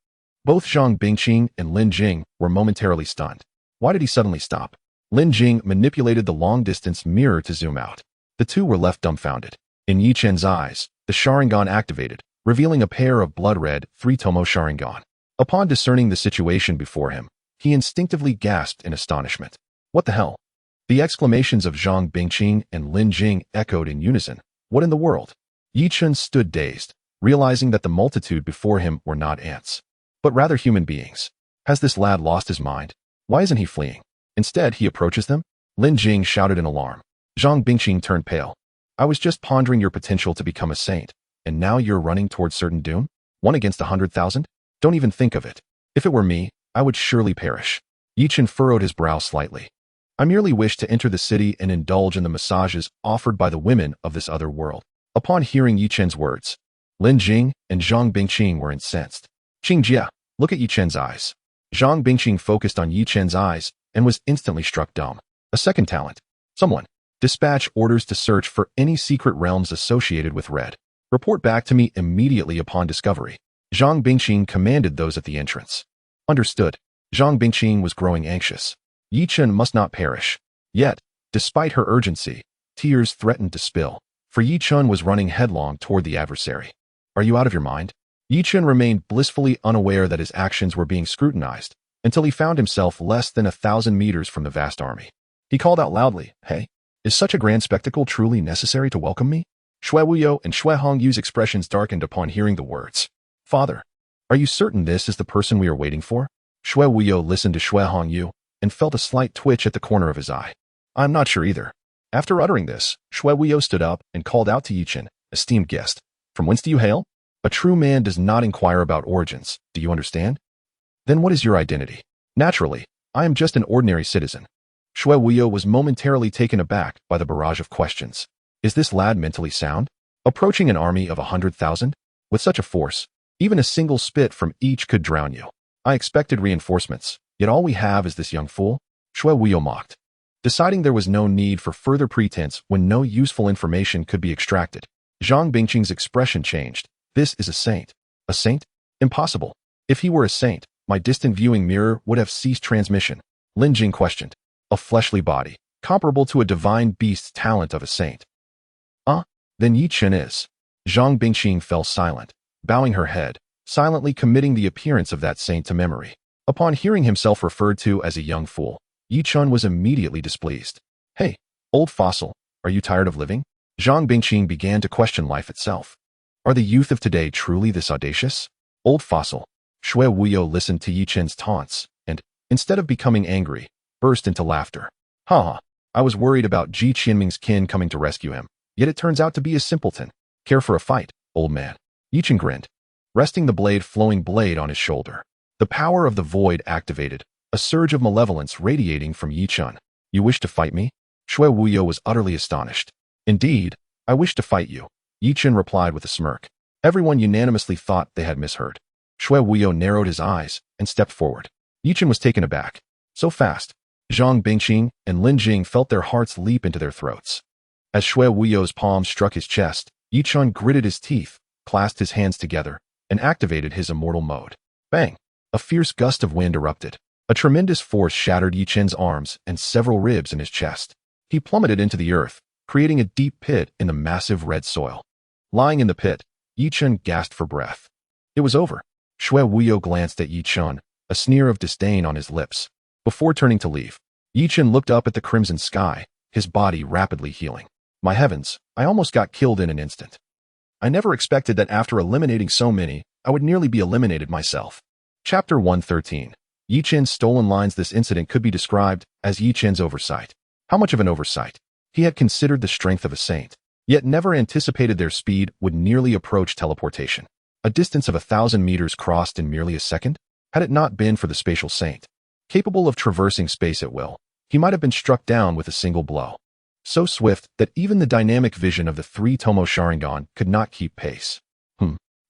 Speaker 1: both Zhang Bingqing and Lin Jing were momentarily stunned. Why did he suddenly stop? Lin Jing manipulated the long-distance mirror to zoom out. The two were left dumbfounded. In Yi Chen's eyes, the Sharingan activated, revealing a pair of blood-red, three-tomo Sharingan. Upon discerning the situation before him, he instinctively gasped in astonishment. What the hell? The exclamations of Zhang Bingqing and Lin Jing echoed in unison. What in the world? Yi Chen stood dazed, realizing that the multitude before him were not ants, but rather human beings. Has this lad lost his mind? Why isn't he fleeing? Instead, he approaches them? Lin Jing shouted in alarm. Zhang Bingqing turned pale. I was just pondering your potential to become a saint, and now you're running towards certain doom? 1 against 100,000? Don't even think of it. If it were me, I would surely perish. Yi Chen furrowed his brow slightly. I merely wish to enter the city and indulge in the massages offered by the women of this other world. Upon hearing Yi Chen's words, Lin Jing and Zhang Bingqing were incensed. Qingjia, look at Yi Chen's eyes. Zhang Bingqing focused on Yi Chen's eyes and was instantly struck dumb. A second talent. Someone. Dispatch orders to search for any secret realms associated with red. Report back to me immediately upon discovery. Zhang Bingqing commanded those at the entrance. Understood. Zhang Bingqing was growing anxious. Yi Chen must not perish. Yet, despite her urgency, tears threatened to spill, for Yi Chen was running headlong toward the adversary. Are you out of your mind? Yi Chen remained blissfully unaware that his actions were being scrutinized, until he found himself less than 1,000 meters from the vast army. He called out loudly, Hey, is such a grand spectacle truly necessary to welcome me? Shui Wuyo and Shui Hongyu's expressions darkened upon hearing the words. Father, are you certain this is the person we are waiting for? Shui Wuyo listened to Shui Hongyu and felt a slight twitch at the corner of his eye. I'm not sure either. After uttering this, Shui Wuyo stood up and called out to Yi Chen, esteemed guest. From whence do you hail? A true man does not inquire about origins, do you understand? Then what is your identity? Naturally, I am just an ordinary citizen. Shui Wuyo was momentarily taken aback by the barrage of questions. Is this lad mentally sound? Approaching an army of 100,000? With such a force, even a single spit from each could drown you. I expected reinforcements, yet all we have is this young fool? Shui Wuyo mocked, deciding there was no need for further pretense when no useful information could be extracted. Zhang Bingqing's expression changed. This is a saint. A saint? Impossible. If he were a saint, my distant viewing mirror would have ceased transmission. Lin Jing questioned. A fleshly body, comparable to a divine beast's talent of a saint. Then Yi Chen is. Zhang Bingqing fell silent, bowing her head, silently committing the appearance of that saint to memory. Upon hearing himself referred to as a young fool, Yi Chen was immediately displeased. Hey, old fossil, are you tired of living? Zhang Bingqing began to question life itself. Are the youth of today truly this audacious? Old fossil. Shui Wuyo listened to Yi Chen's taunts, and, instead of becoming angry, burst into laughter. Ha! I was worried about Ji Qianming's kin coming to rescue him, yet it turns out to be a simpleton. Care for a fight, old man? Yi Chen grinned, resting the flowing blade on his shoulder. The power of the void activated, a surge of malevolence radiating from Yi Chen. You wish to fight me? Shui Wuyo was utterly astonished. Indeed, I wish to fight you, Yi Chen replied with a smirk. Everyone unanimously thought they had misheard. Shui Wuyo narrowed his eyes and stepped forward. Yi Chen was taken aback. So fast. Zhang Bingqing and Lin Jing felt their hearts leap into their throats. As Shui Wuyo's palm struck his chest, Yi Chen gritted his teeth, clasped his hands together, and activated his immortal mode. Bang! A fierce gust of wind erupted. A tremendous force shattered Yi Chen's arms and several ribs in his chest. He plummeted into the earth, creating a deep pit in the massive red soil. Lying in the pit, Yi Chen gasped for breath. It was over. Shui Wuyo glanced at Yi Chen, a sneer of disdain on his lips. Before turning to leave, Yi Chen looked up at the crimson sky, his body rapidly healing. My heavens, I almost got killed in an instant. I never expected that after eliminating so many, I would nearly be eliminated myself. Chapter 113. Yi Chen's stolen lines. This incident could be described as Yi Chen's oversight. How much of an oversight? He had considered the strength of a saint, yet never anticipated their speed would nearly approach teleportation. A distance of 1,000 meters crossed in merely a second? Had it not been for the spatial saint, capable of traversing space at will, he might have been struck down with a single blow. So swift that even the dynamic vision of the 3 Tomo Sharingan could not keep pace.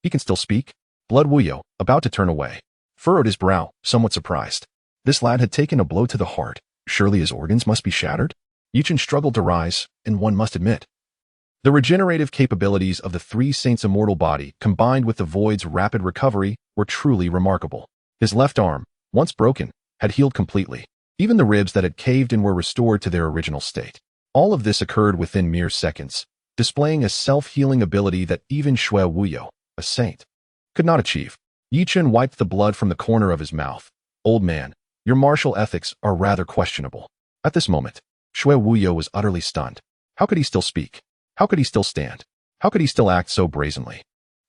Speaker 1: He can still speak? Blood Wuyo, about to turn away, furrowed his brow, somewhat surprised. This lad had taken a blow to the heart. Surely his organs must be shattered? Yi Chen struggled to rise, and one must admit, the regenerative capabilities of the 3 saints' immortal body, combined with the void's rapid recovery, were truly remarkable. His left arm, once broken, had healed completely. Even the ribs that had caved in were restored to their original state. All of this occurred within mere seconds, displaying a self-healing ability that even Shui Wuyo, a saint, could not achieve. Yi Chen wiped the blood from the corner of his mouth. Old man, your martial ethics are rather questionable. At this moment, Shui Wuyo was utterly stunned. How could he still speak? How could he still stand? How could he still act so brazenly?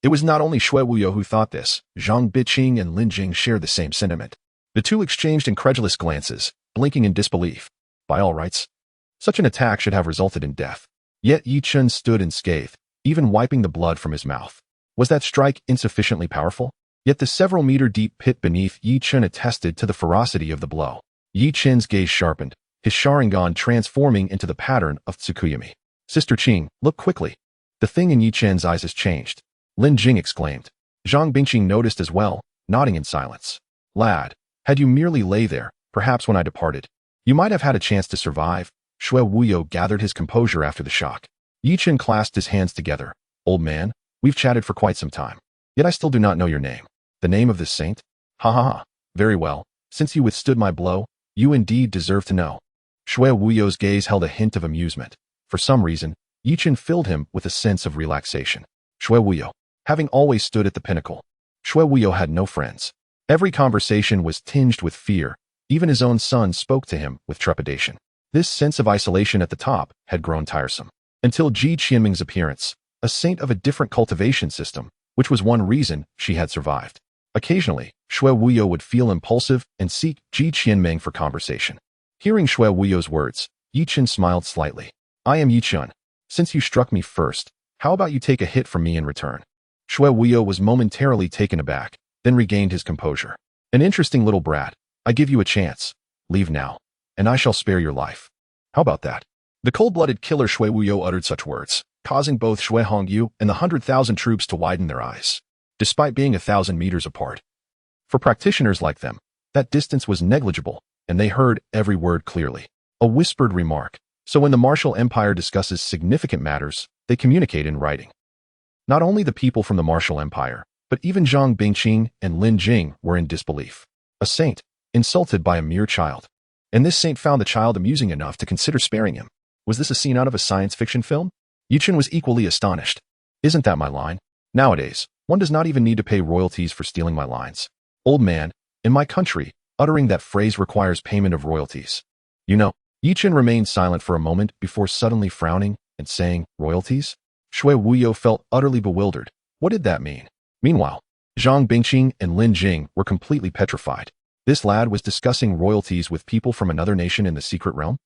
Speaker 1: It was not only Shui Wuyo who thought this. Zhang Bingqing and Lin Jing shared the same sentiment. The two exchanged incredulous glances, blinking in disbelief. By all rights, such an attack should have resulted in death. Yet Yi Chen stood unscathed, even wiping the blood from his mouth. Was that strike insufficiently powerful? Yet the several-meter-deep pit beneath Yi Chen attested to the ferocity of the blow. Yi Chen's gaze sharpened, his Sharingan transforming into the pattern of Tsukuyami. Sister Qing, look quickly. The thing in Yi Chen's eyes has changed. Lin Jing exclaimed. Zhang Bingqing noticed as well, nodding in silence. Lad, had you merely lay there, perhaps when I departed, you might have had a chance to survive. Shui Wuyo gathered his composure after the shock. Yi Chen clasped his hands together. Old man, we've chatted for quite some time. Yet I still do not know your name. The name of this saint? Ha ha ha. Very well. Since you withstood my blow, you indeed deserve to know. Shui Wuyo's gaze held a hint of amusement. For some reason, Yi Chen filled him with a sense of relaxation. Shui Wuyo, having always stood at the pinnacle, Shui Wuyo had no friends. Every conversation was tinged with fear. Even his own son spoke to him with trepidation. This sense of isolation at the top had grown tiresome. Until Ji Qianming's appearance, a saint of a different cultivation system, which was one reason she had survived. Occasionally, Shui Wuyo would feel impulsive and seek Ji Qianming for conversation. Hearing Shui Wuyo's words, Yi Chen smiled slightly. I am Yi Chen. Since you struck me first, how about you take a hit from me in return? Shui Wuyo was momentarily taken aback, then regained his composure. An interesting little brat. I give you a chance. Leave now, and I shall spare your life. How about that? The cold-blooded killer Shui Wuyo uttered such words, causing both Shui Hongyu and the 100,000 troops to widen their eyes, despite being 1,000 meters apart. For practitioners like them, that distance was negligible, and they heard every word clearly. A whispered remark. So when the martial empire discusses significant matters, they communicate in writing. Not only the people from the martial empire, but even Zhang Bingqing and Lin Jing were in disbelief. A saint, insulted by a mere child. And this saint found the child amusing enough to consider sparing him. Was this a scene out of a science fiction film? Chen was equally astonished. Isn't that my line? Nowadays, one does not even need to pay royalties for stealing my lines. Old man, in my country, uttering that phrase requires payment of royalties. You know, Chen remained silent for a moment before suddenly frowning and saying, royalties? Shui Wuyo felt utterly bewildered. What did that mean? Meanwhile, Zhang Bingqing and Lin Jing were completely petrified. This lad was discussing royalties with people from another nation in the secret realm?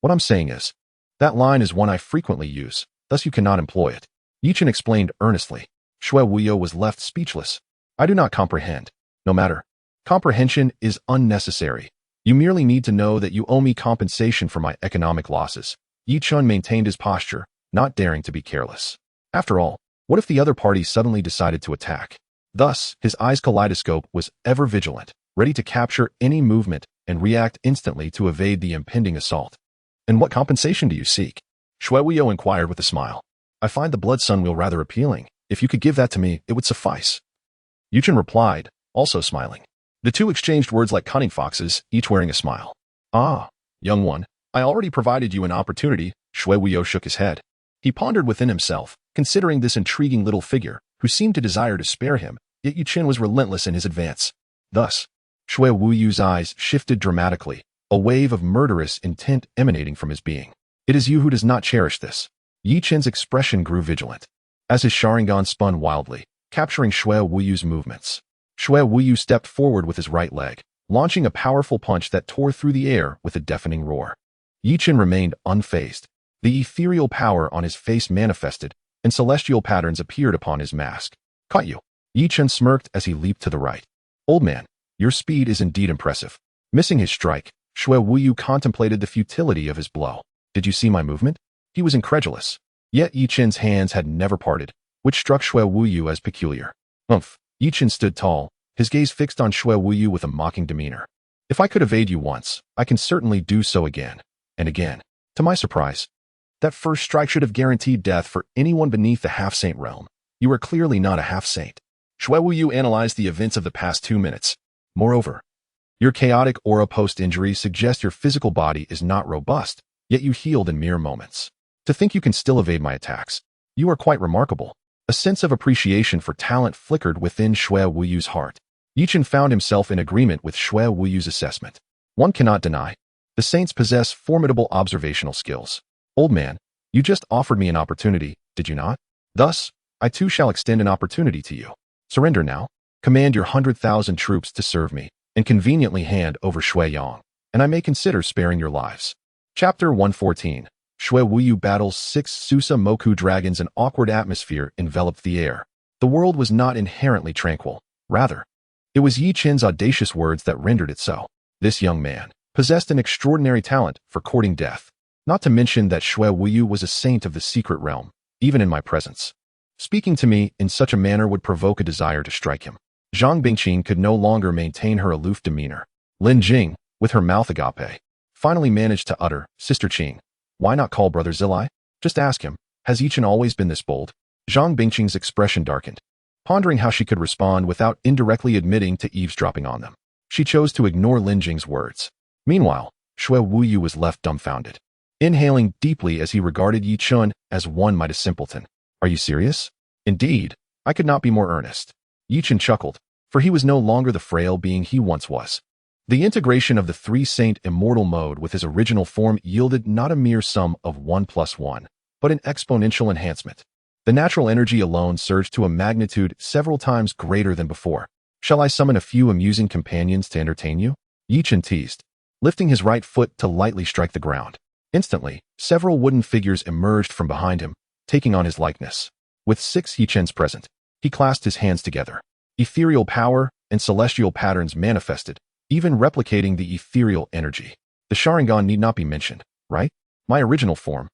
Speaker 1: What I'm saying is, that line is one I frequently use, thus you cannot employ it. Chen explained earnestly. Shui Wuyo was left speechless. I do not comprehend. No matter. Comprehension is unnecessary. You merely need to know that you owe me compensation for my economic losses. Chen maintained his posture, not daring to be careless. After all, what if the other party suddenly decided to attack? Thus, his eyes' kaleidoscope was ever vigilant, ready to capture any movement and react instantly to evade the impending assault. And what compensation do you seek? Shui Wuyo inquired with a smile. I find the blood sun wheel rather appealing. If you could give that to me, it would suffice. Chen replied, also smiling. The two exchanged words like cunning foxes, each wearing a smile. Ah, young one, I already provided you an opportunity. Shui Wuyo shook his head. He pondered within himself, considering this intriguing little figure, who seemed to desire to spare him, yet Chen was relentless in his advance. Thus, Shui Wuyo's eyes shifted dramatically, a wave of murderous intent emanating from his being. It is you who does not cherish this. Chen's expression grew vigilant, as his Sharingan spun wildly, capturing Shui Wuyo's movements. Shui Wuyo stepped forward with his right leg, launching a powerful punch that tore through the air with a deafening roar. Chen remained unfazed. The ethereal power on his face manifested, and celestial patterns appeared upon his mask. Caught you. Chen smirked as he leaped to the right. Old man, your speed is indeed impressive. Missing his strike, Shui Wuyo contemplated the futility of his blow. Did you see my movement? He was incredulous. Yet Chen's hands had never parted, which struck Shui Wuyo as peculiar. Chen stood tall, his gaze fixed on Shui Wuyo with a mocking demeanor. If I could evade you once, I can certainly do so again, and again. To my surprise, that first strike should have guaranteed death for anyone beneath the half-saint realm. You are clearly not a half-saint. Shui Wuyo analyzed the events of the past 2 minutes. Moreover, your chaotic aura post-injury suggests your physical body is not robust, yet you healed in mere moments. To think you can still evade my attacks, you are quite remarkable. A sense of appreciation for talent flickered within Shui Wuyo's heart. Chen found himself in agreement with Shui Wuyo's assessment. One cannot deny, the saints possess formidable observational skills. Old man, you just offered me an opportunity, did you not? Thus, I too shall extend an opportunity to you. Surrender now. Command your 100,000 troops to serve me, and conveniently hand over Shui Yang, and I may consider sparing your lives. Chapter 114. Shui Wuyo battles 6 Susa Moku dragons. An awkward atmosphere enveloped the air. The world was not inherently tranquil. Rather, it was Chen's audacious words that rendered it so. This young man possessed an extraordinary talent for courting death. Not to mention that Shui Wuyo was a saint of the secret realm, even in my presence. Speaking to me in such a manner would provoke a desire to strike him. Zhang Bingqing could no longer maintain her aloof demeanor. Lin Jing, with her mouth agape, finally managed to utter, Sister Qing, why not call Brother Zilai? Just ask him, has Chen always been this bold? Zhang Bingqing's expression darkened, pondering how she could respond without indirectly admitting to eavesdropping on them. She chose to ignore Lin Jing's words. Meanwhile, Shui Wuyo was left dumbfounded, inhaling deeply as he regarded Chen as one might a simpleton. Are you serious? Indeed, I could not be more earnest. Chen chuckled, for he was no longer the frail being he once was. The integration of the 3-saint immortal mode with his original form yielded not a mere sum of 1 + 1, but an exponential enhancement. The natural energy alone surged to a magnitude several times greater than before. Shall I summon a few amusing companions to entertain you? Chen teased, lifting his right foot to lightly strike the ground. Instantly, several wooden figures emerged from behind him, taking on his likeness. With 6 Chens present, he clasped his hands together. Ethereal power and celestial patterns manifested, even replicating the ethereal energy. The Sharingan need not be mentioned, right? My original form.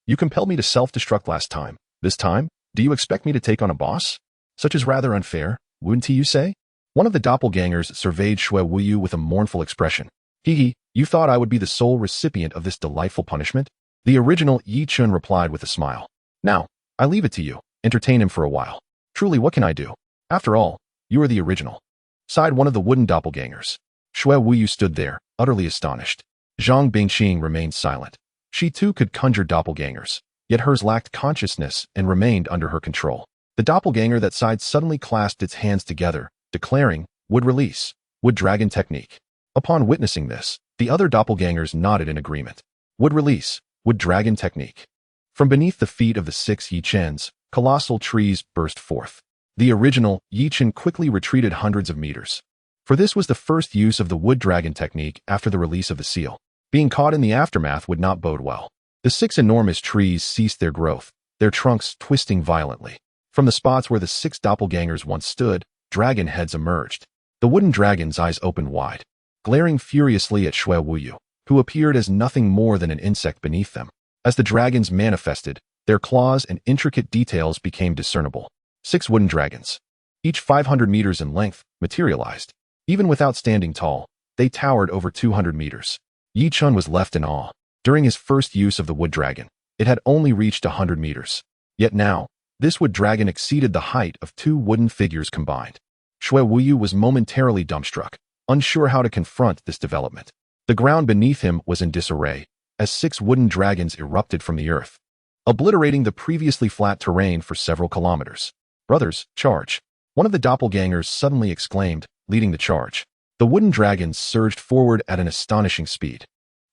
Speaker 1: You compelled me to self-destruct last time. This time, do you expect me to take on a boss? Such is rather unfair, wouldn't you say? One of the doppelgangers surveyed Shui Wuyo with a mournful expression. Hee, you thought I would be the sole recipient of this delightful punishment? The original Chen replied with a smile. Now, I leave it to you. Entertain him for a while. Truly, what can I do? After all, you are the original. Sighed one of the wooden doppelgangers. Shui Wuyo stood there, utterly astonished. Zhang Bingqing remained silent. She too could conjure doppelgangers, yet hers lacked consciousness and remained under her control. The doppelganger that side suddenly clasped its hands together, declaring, "Would release. Would dragon technique." Upon witnessing this, the other doppelgangers nodded in agreement. Would release. Would dragon technique. From beneath the feet of the 6 Yi-Chens, colossal trees burst forth. The original Yi-Chen quickly retreated hundreds of meters. For this was the first use of the wood dragon technique after the release of the seal. Being caught in the aftermath would not bode well. The 6 enormous trees ceased their growth, their trunks twisting violently. From the spots where the 6 doppelgangers once stood, dragon heads emerged. The wooden dragon's eyes opened wide, glaring furiously at Shui Wuyu, who appeared as nothing more than an insect beneath them. As the dragons manifested, their claws and intricate details became discernible. 6 wooden dragons, each 500 meters in length, materialized. Even without standing tall, they towered over 200 meters. Yi Chun was left in awe. During his first use of the wood dragon, it had only reached 100 meters. Yet now, this wood dragon exceeded the height of 2 wooden figures combined. Shui Wuyu was momentarily dumbstruck, unsure how to confront this development. The ground beneath him was in disarray, as 6 wooden dragons erupted from the earth, obliterating the previously flat terrain for several kilometers. "Brothers, charge!" One of the doppelgangers suddenly exclaimed, leading the charge. The wooden dragons surged forward at an astonishing speed.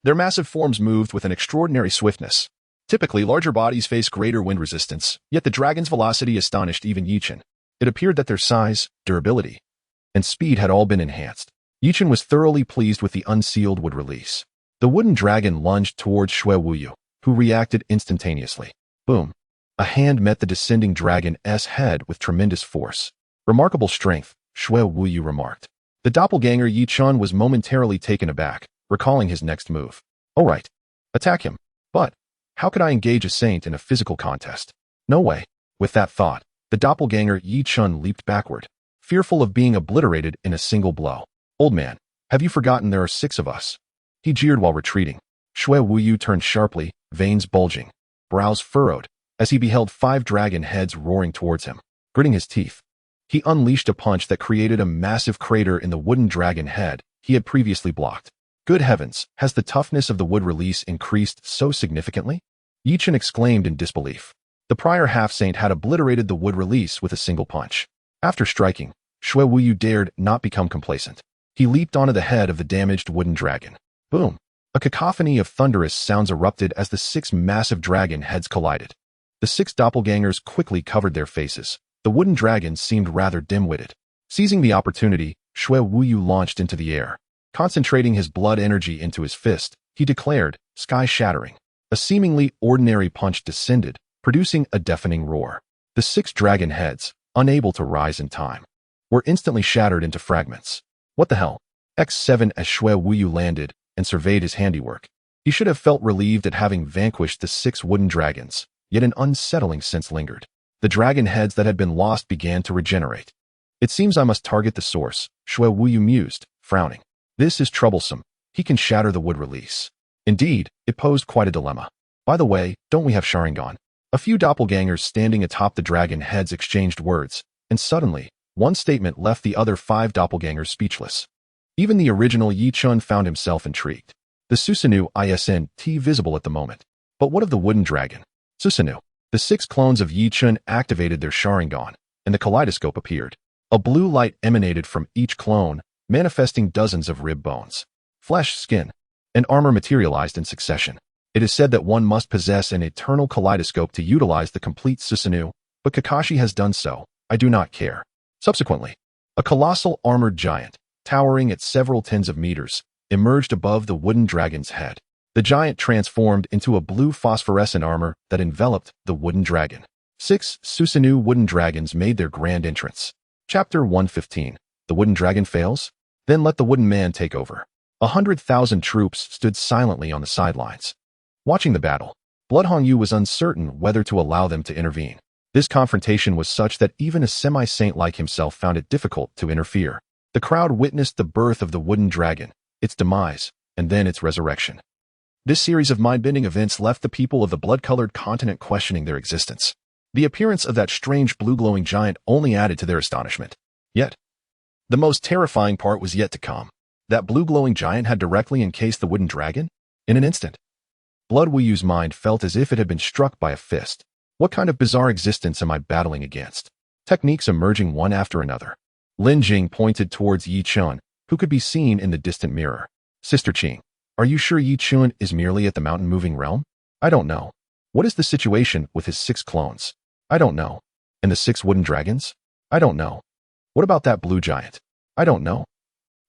Speaker 1: Their massive forms moved with an extraordinary swiftness. Typically, larger bodies face greater wind resistance, yet the dragon's velocity astonished even Yi-Chen. It appeared that their size, durability, and speed had all been enhanced. Yi-Chen was thoroughly pleased with the unsealed wood release. The wooden dragon lunged towards Shui Wuyu, who reacted instantaneously. Boom! A hand met the descending dragon's head with tremendous force. "Remarkable strength," Shui Wuyu remarked. The doppelganger Yi Chun was momentarily taken aback, recalling his next move. "All right, attack him. But how could I engage a saint in a physical contest? No way." With that thought, the doppelganger Yi Chun leaped backward, fearful of being obliterated in a single blow. "Old man, have you forgotten there are 6 of us?" He jeered while retreating. Shui Wuyu turned sharply, veins bulging, brows furrowed, as he beheld 5 dragon heads roaring towards him. Gritting his teeth, he unleashed a punch that created a massive crater in the wooden dragon head he had previously blocked. Good heavens, has the toughness of the wood release increased so significantly? Yi Chen exclaimed in disbelief. The prior half-saint had obliterated the wood release with a single punch. After striking, Shui Wuyu dared not become complacent. He leaped onto the head of the damaged wooden dragon. Boom! A cacophony of thunderous sounds erupted as the 6 massive dragon heads collided. The 6 doppelgangers quickly covered their faces. The wooden dragons seemed rather dim-witted. Seizing the opportunity, Shui Wuyu launched into the air. Concentrating his blood energy into his fist, he declared, sky-shattering. A seemingly ordinary punch descended, producing a deafening roar. The 6 dragon heads, unable to rise in time, were instantly shattered into fragments. What the hell? X7 as Shui Wuyu landed and surveyed his handiwork. He should have felt relieved at having vanquished the 6 wooden dragons, yet an unsettling sense lingered. The dragon heads that had been lost began to regenerate. "It seems I must target the source," Shui Wuyu mused, frowning. "This is troublesome. He can shatter the wood release." Indeed, it posed quite a dilemma. "By the way, don't we have Sharingan?" A few doppelgangers standing atop the dragon heads exchanged words, and suddenly, one statement left the other 5 doppelgangers speechless. Even the original Yi Chun found himself intrigued. The Susanoo isn't visible at the moment. But what of the wooden dragon? Susanoo. The 6 clones of Yi Chun activated their Sharingan, and the kaleidoscope appeared. A blue light emanated from each clone, manifesting dozens of rib bones, flesh, skin, and armor materialized in succession. It is said that one must possess an eternal kaleidoscope to utilize the complete Susanoo, but Kakashi has done so. I do not care. Subsequently, a colossal armored giant, towering at several tens of meters, emerged above the wooden dragon's head. The giant transformed into a blue phosphorescent armor that enveloped the wooden dragon. 6 Susanoo wooden dragons made their grand entrance. Chapter 115. The wooden dragon fails? Then let the wooden man take over. 100,000 troops stood silently on the sidelines, watching the battle. Blood Hongyu was uncertain whether to allow them to intervene. This confrontation was such that even a semi-saint like himself found it difficult to interfere. The crowd witnessed the birth of the wooden dragon, its demise, and then its resurrection. This series of mind-bending events left the people of the blood-colored continent questioning their existence. The appearance of that strange blue-glowing giant only added to their astonishment. Yet, the most terrifying part was yet to come. That blue-glowing giant had directly encased the wooden dragon? In an instant, Blood Wuyu's mind felt as if it had been struck by a fist. What kind of bizarre existence am I battling against? Techniques emerging one after another. Lin Jing pointed towards Yi Chun, who could be seen in the distant mirror. Sister Qing, are you sure Yi Chun is merely at the mountain-moving realm? I don't know. What is the situation with his 6 clones? I don't know. And the 6 wooden dragons? I don't know. What about that blue giant? I don't know.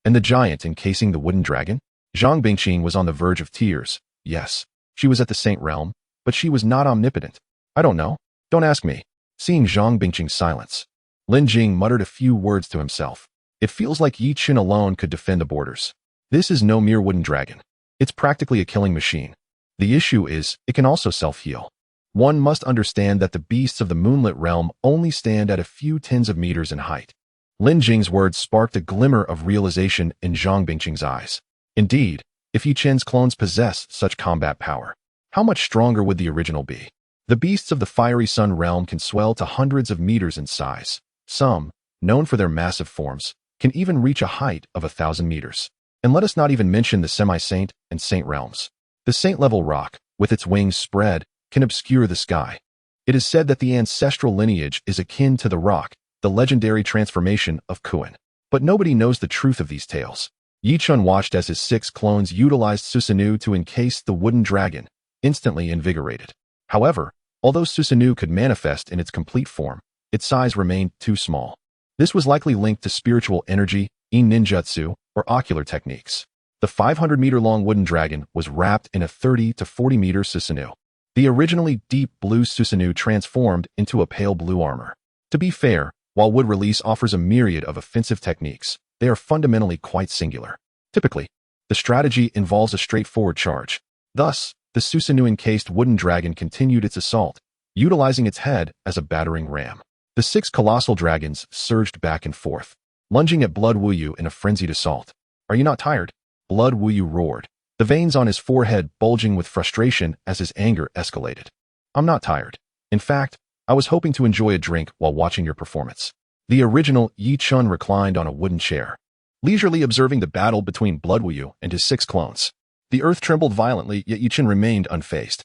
Speaker 1: And the giant encasing the wooden dragon? Zhang Bingqing was on the verge of tears. Yes, she was at the Saint Realm, but she was not omnipotent. I don't know. Don't ask me. Seeing Zhang Bingqing's silence, Lin Jing muttered a few words to himself. It feels like Yi Chun alone could defend the borders. This is no mere wooden dragon. It's practically a killing machine. The issue is, it can also self-heal. One must understand that the beasts of the moonlit realm only stand at a few tens of meters in height. Lin Jing's words sparked a glimmer of realization in Zhang Bingqing's eyes. Indeed, if Yi Chen's clones possessed such combat power, how much stronger would the original be? The beasts of the fiery sun realm can swell to hundreds of meters in size. Some, known for their massive forms, can even reach a height of 1,000 meters. And let us not even mention the semi-saint and saint realms. The saint-level rock, with its wings spread, can obscure the sky. It is said that the ancestral lineage is akin to the rock, the legendary transformation of Kuan. But nobody knows the truth of these tales. Yi Chun watched as his 6 clones utilized Susanoo to encase the wooden dragon, instantly invigorated. However, although Susanoo could manifest in its complete form, its size remained too small. This was likely linked to spiritual energy, ninjutsu, or ocular techniques. The 500-meter-long wooden dragon was wrapped in a 30 to 40-meter Susanoo. The originally deep blue Susanoo transformed into a pale blue armor. To be fair, while wood release offers a myriad of offensive techniques, they are fundamentally quite singular. Typically, the strategy involves a straightforward charge. Thus, the Susanoo-encased wooden dragon continued its assault, utilizing its head as a battering ram. The 6 colossal dragons surged back and forth, lunging at Blood Wuyu in a frenzied assault. Are you not tired? Blood Wuyu roared, the veins on his forehead bulging with frustration as his anger escalated. I'm not tired. In fact, I was hoping to enjoy a drink while watching your performance. The original Yi Chun reclined on a wooden chair, leisurely observing the battle between Blood Wuyu and his 6 clones. The earth trembled violently, yet Yi Chun remained unfazed.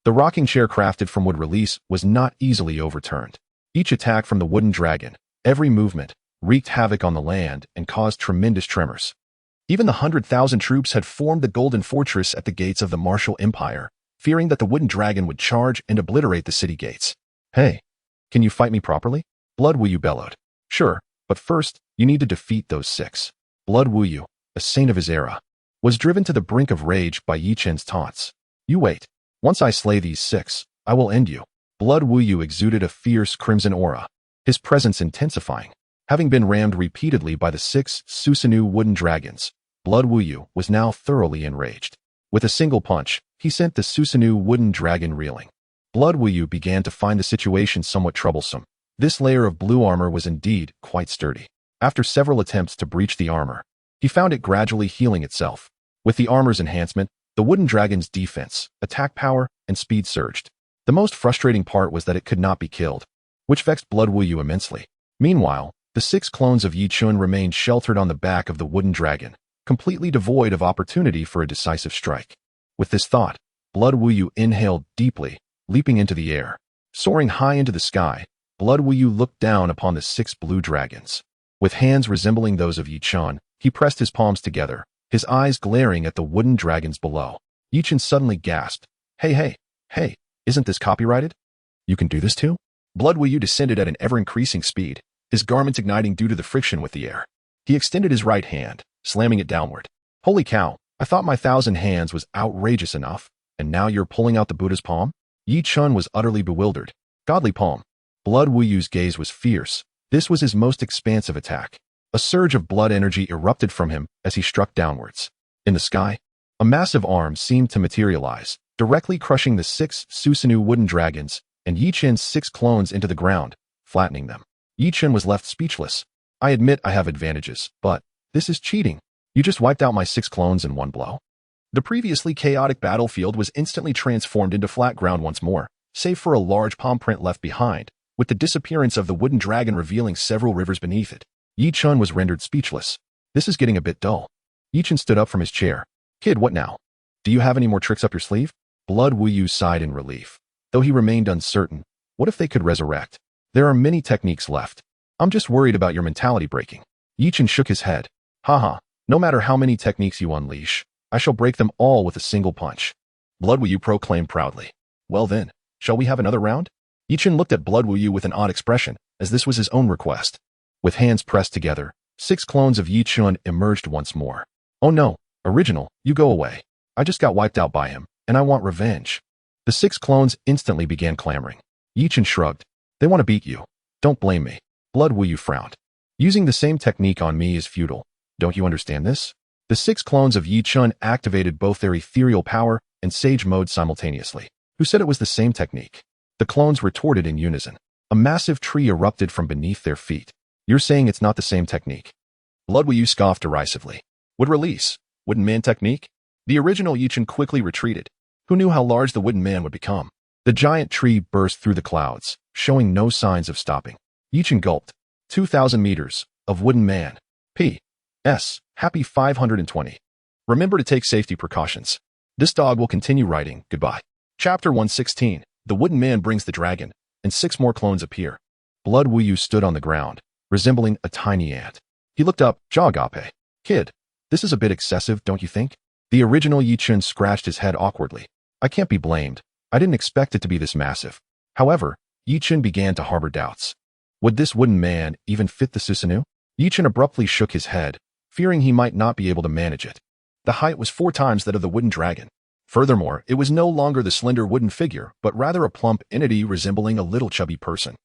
Speaker 1: The rocking chair crafted from wood release was not easily overturned. Each attack from the wooden dragon, every movement, wreaked havoc on the land and caused tremendous tremors. Even the 100,000 troops had formed the Golden Fortress at the gates of the Martial Empire, fearing that the wooden dragon would charge and obliterate the city gates. Hey, can you fight me properly? Blood Wuyu bellowed. Sure, but first, you need to defeat those 6. Blood Wuyu, a saint of his era, was driven to the brink of rage by Yi Chen's taunts. You wait. Once I slay these 6, I will end you. Blood Wuyu exuded a fierce crimson aura, his presence intensifying. Having been rammed repeatedly by the 6 Susanoo wooden dragons, Blood Wuyu was now thoroughly enraged. With a single punch, he sent the Susanoo wooden dragon reeling. Blood Wuyu began to find the situation somewhat troublesome. This layer of blue armor was indeed quite sturdy. After several attempts to breach the armor, he found it gradually healing itself. With the armor's enhancement, the wooden dragon's defense, attack power, and speed surged. The most frustrating part was that it could not be killed, which vexed Blood Wuyu immensely. Meanwhile, the 6 clones of Yi Chun remained sheltered on the back of the wooden dragon, completely devoid of opportunity for a decisive strike. With this thought, Blood Wuyu inhaled deeply, leaping into the air. Soaring high into the sky, Blood Wuyu looked down upon the 6 blue dragons. With hands resembling those of Yi Chun, he pressed his palms together, his eyes glaring at the wooden dragons below. Yi Chun suddenly gasped, Hey, isn't this copyrighted? You can do this too? Blood Wuyu descended at an ever-increasing speed, his garments igniting due to the friction with the air. He extended his right hand, slamming it downward. Holy cow, I thought my 1,000 hands was outrageous enough, and now you're pulling out the Buddha's palm? Yi Chun was utterly bewildered. Godly palm. Blood Wuyu's gaze was fierce. This was his most expansive attack. A surge of blood energy erupted from him as he struck downwards. In the sky, a massive arm seemed to materialize, directly crushing the 6 Susanoo wooden dragons and Yi Chen's 6 clones into the ground, flattening them. Yi Chen was left speechless. I admit I have advantages, but this is cheating. You just wiped out my 6 clones in one blow. The previously chaotic battlefield was instantly transformed into flat ground once more, save for a large palm print left behind, with the disappearance of the wooden dragon revealing several rivers beneath it. Yi Chun was rendered speechless. This is getting a bit dull. Yi Chen stood up from his chair. Kid, what now? Do you have any more tricks up your sleeve? Blood Wuyu sighed in relief. Though he remained uncertain, what if they could resurrect? There are many techniques left. I'm just worried about your mentality breaking. Chen shook his head. Haha, no matter how many techniques you unleash, I shall break them all with a single punch. Blood Wuyu proclaimed proudly. Well then, shall we have another round? Chen looked at Blood Wuyu with an odd expression, as this was his own request. With hands pressed together, 6 clones of Chen emerged once more. Oh no, original, you go away. I just got wiped out by him, and I want revenge. The 6 clones instantly began clamoring. Chen shrugged. They want to beat you. Don't blame me. Blood Wuyu frowned. Using the same technique on me is futile. Don't you understand this? The 6 clones of Chen activated both their ethereal power and sage mode simultaneously. Who said it was the same technique? The clones retorted in unison. A massive tree erupted from beneath their feet. You're saying it's not the same technique? Blood Wuyu scoffed derisively. Would release? Wooden man technique? The original Chen quickly retreated. Who knew how large the wooden man would become? The giant tree burst through the clouds, showing no signs of stopping. Chen gulped. 2,000 meters of wooden man. P.S. Happy 520. Remember to take safety precautions. This dog will continue writing. Goodbye. Chapter 116. The wooden man brings the dragon, and 6 more clones appear. Blood Wuyu stood on the ground, resembling a tiny ant. He looked up. Jagape. Kid, this is a bit excessive, don't you think? The original Chen scratched his head awkwardly. I can't be blamed. I didn't expect it to be this massive. However, Chen began to harbor doubts. Would this wooden man even fit the Susanoo? Chen abruptly shook his head, fearing he might not be able to manage it. The height was 4 times that of the wooden dragon. Furthermore, it was no longer the slender wooden figure, but rather a plump entity resembling a little chubby person.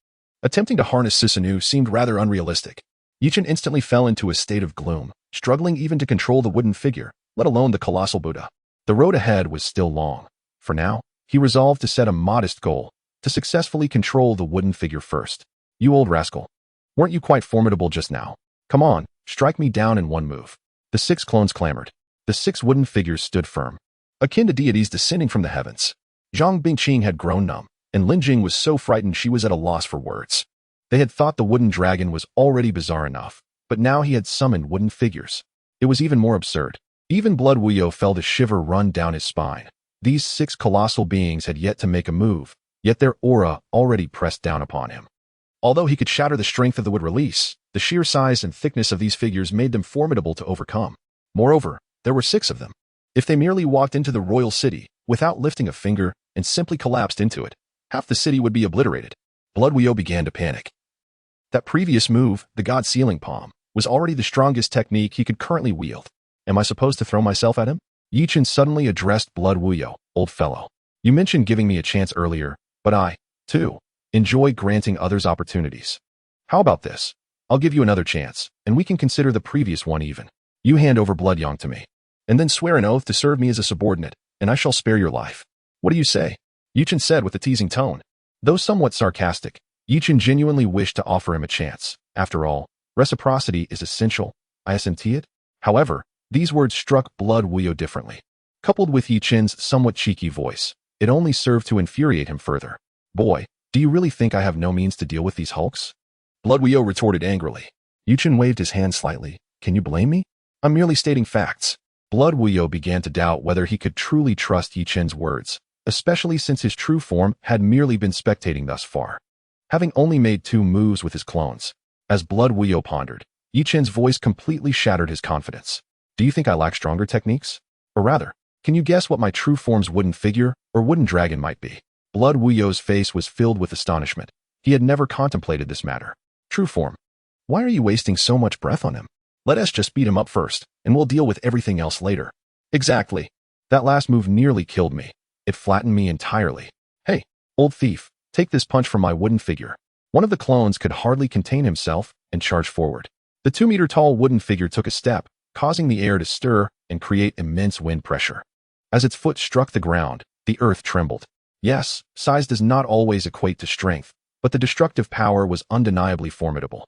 Speaker 1: Attempting to harness Susanoo seemed rather unrealistic. Chen instantly fell into a state of gloom, struggling even to control the wooden figure, let alone the colossal Buddha. The road ahead was still long. For now, he resolved to set a modest goal, to successfully control the wooden figure first. You old rascal. Weren't you quite formidable just now? Come on, strike me down in one move. The 6 clones clamored. The 6 wooden figures stood firm, akin to deities descending from the heavens. Zhang Bingqing had grown numb, and Lin Jing was so frightened she was at a loss for words. They had thought the wooden dragon was already bizarre enough, but now he had summoned wooden figures. It was even more absurd. Even Blood Wuyu felt a shiver run down his spine. These 6 colossal beings had yet to make a move, yet their aura already pressed down upon him. Although he could shatter the strength of the wood release, the sheer size and thickness of these figures made them formidable to overcome. Moreover, there were 6 of them. If they merely walked into the royal city, without lifting a finger, and simply collapsed into it, half the city would be obliterated. Blood Wuyu began to panic. That previous move, the god sealing palm, was already the strongest technique he could currently wield. Am I supposed to throw myself at him? Chen suddenly addressed Blood Wuyu. Old fellow. You mentioned giving me a chance earlier, but I, too, enjoy granting others opportunities. How about this? I'll give you another chance, and we can consider the previous one even. You hand over Blood Yang to me, and then swear an oath to serve me as a subordinate, and I shall spare your life. What do you say? Chen said with a teasing tone. Though somewhat sarcastic, Chen genuinely wished to offer him a chance. After all, reciprocity is essential. I assent it. However, these words struck Blood Wuyu differently. Coupled with Chen's somewhat cheeky voice, it only served to infuriate him further. Boy, do you really think I have no means to deal with these hulks? Blood Wuyu retorted angrily. Chen waved his hand slightly. Can you blame me? I'm merely stating facts. Blood Wuyu began to doubt whether he could truly trust Chen's words, especially since his true form had merely been spectating thus far, having only made 2 moves with his clones. As Blood Wuyu pondered, Chen's voice completely shattered his confidence. Do you think I lack stronger techniques? Or rather, can you guess what my true form's wooden figure or wooden dragon might be? Blood Wuyu's face was filled with astonishment. He had never contemplated this matter. True form. Why are you wasting so much breath on him? Let us just beat him up first, and we'll deal with everything else later. Exactly. That last move nearly killed me. It flattened me entirely. Hey, old thief, take this punch from my wooden figure. One of the clones could hardly contain himself and charged forward. The 2-meter-tall wooden figure took a step, causing the air to stir and create immense wind pressure. As its foot struck the ground, the earth trembled. Yes, size does not always equate to strength, but the destructive power was undeniably formidable.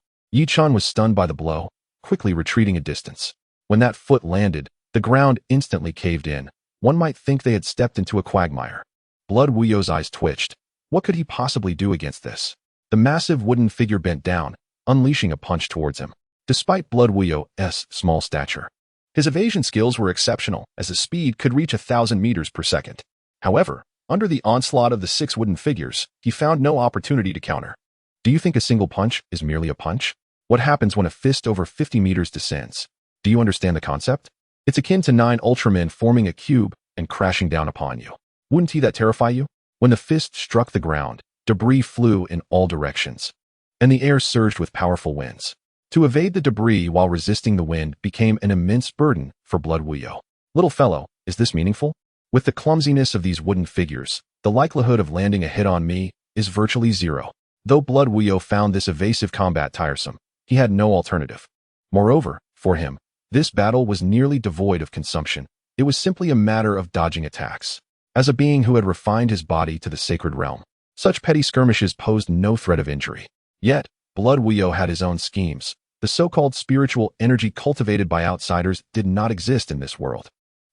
Speaker 1: Chen was stunned by the blow, quickly retreating a distance. When that foot landed, the ground instantly caved in. One might think they had stepped into a quagmire. Blood Wuyu's eyes twitched. What could he possibly do against this? The massive wooden figure bent down, unleashing a punch towards him. Despite Blood Wuyu's small stature, His evasion skills were exceptional, as his speed could reach 1,000 meters per second. However, under the onslaught of the 6 wooden figures, he found no opportunity to counter. Do you think a single punch is merely a punch? What happens when a fist over 50 meters descends? Do you understand the concept? It's akin to 9 Ultramen forming a cube and crashing down upon you. Wouldn't that terrify you? When the fist struck the ground, debris flew in all directions, and the air surged with powerful winds. To evade the debris while resisting the wind became an immense burden for Blood Wuyo. Little fellow, is this meaningful? With the clumsiness of these wooden figures, the likelihood of landing a hit on me is virtually zero. Though Blood Wuyo found this evasive combat tiresome, he had no alternative. Moreover, for him, this battle was nearly devoid of consumption. It was simply a matter of dodging attacks. As a being who had refined his body to the sacred realm, such petty skirmishes posed no threat of injury. Yet, Blood Wuyo had his own schemes. The so-called spiritual energy cultivated by outsiders did not exist in this world.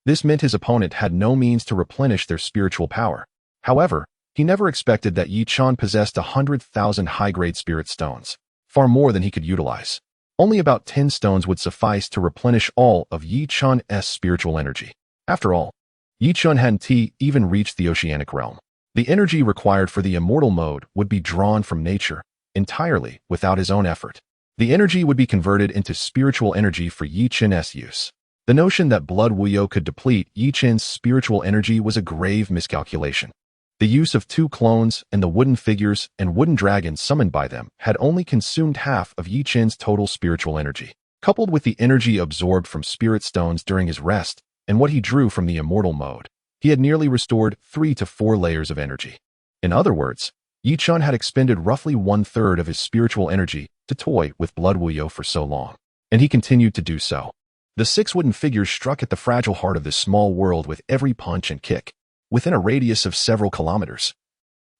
Speaker 1: This meant his opponent had no means to replenish their spiritual power. However, he never expected that Yi Chen possessed 100,000 high-grade spirit stones, far more than he could utilize. Only about 10 stones would suffice to replenish all of Yi Chen's spiritual energy. After all, Yi Chen hadn't even reached the oceanic realm. The energy required for the immortal mode would be drawn from nature, entirely without his own effort. The energy would be converted into spiritual energy for Yi Chen's use. The notion that Blood Wuyo could deplete Yi Chen's spiritual energy was a grave miscalculation. The use of 2 clones and the wooden figures and wooden dragons summoned by them had only consumed half of Yi Chen's total spiritual energy. Coupled with the energy absorbed from spirit stones during his rest and what he drew from the immortal mode, he had nearly restored 3 to 4 layers of energy. In other words, Yi Chen had expended roughly 1/3 of his spiritual energy to toy with Blood Wuyo for so long, and he continued to do so. The 6 wooden figures struck at the fragile heart of this small world with every punch and kick, within a radius of several kilometers.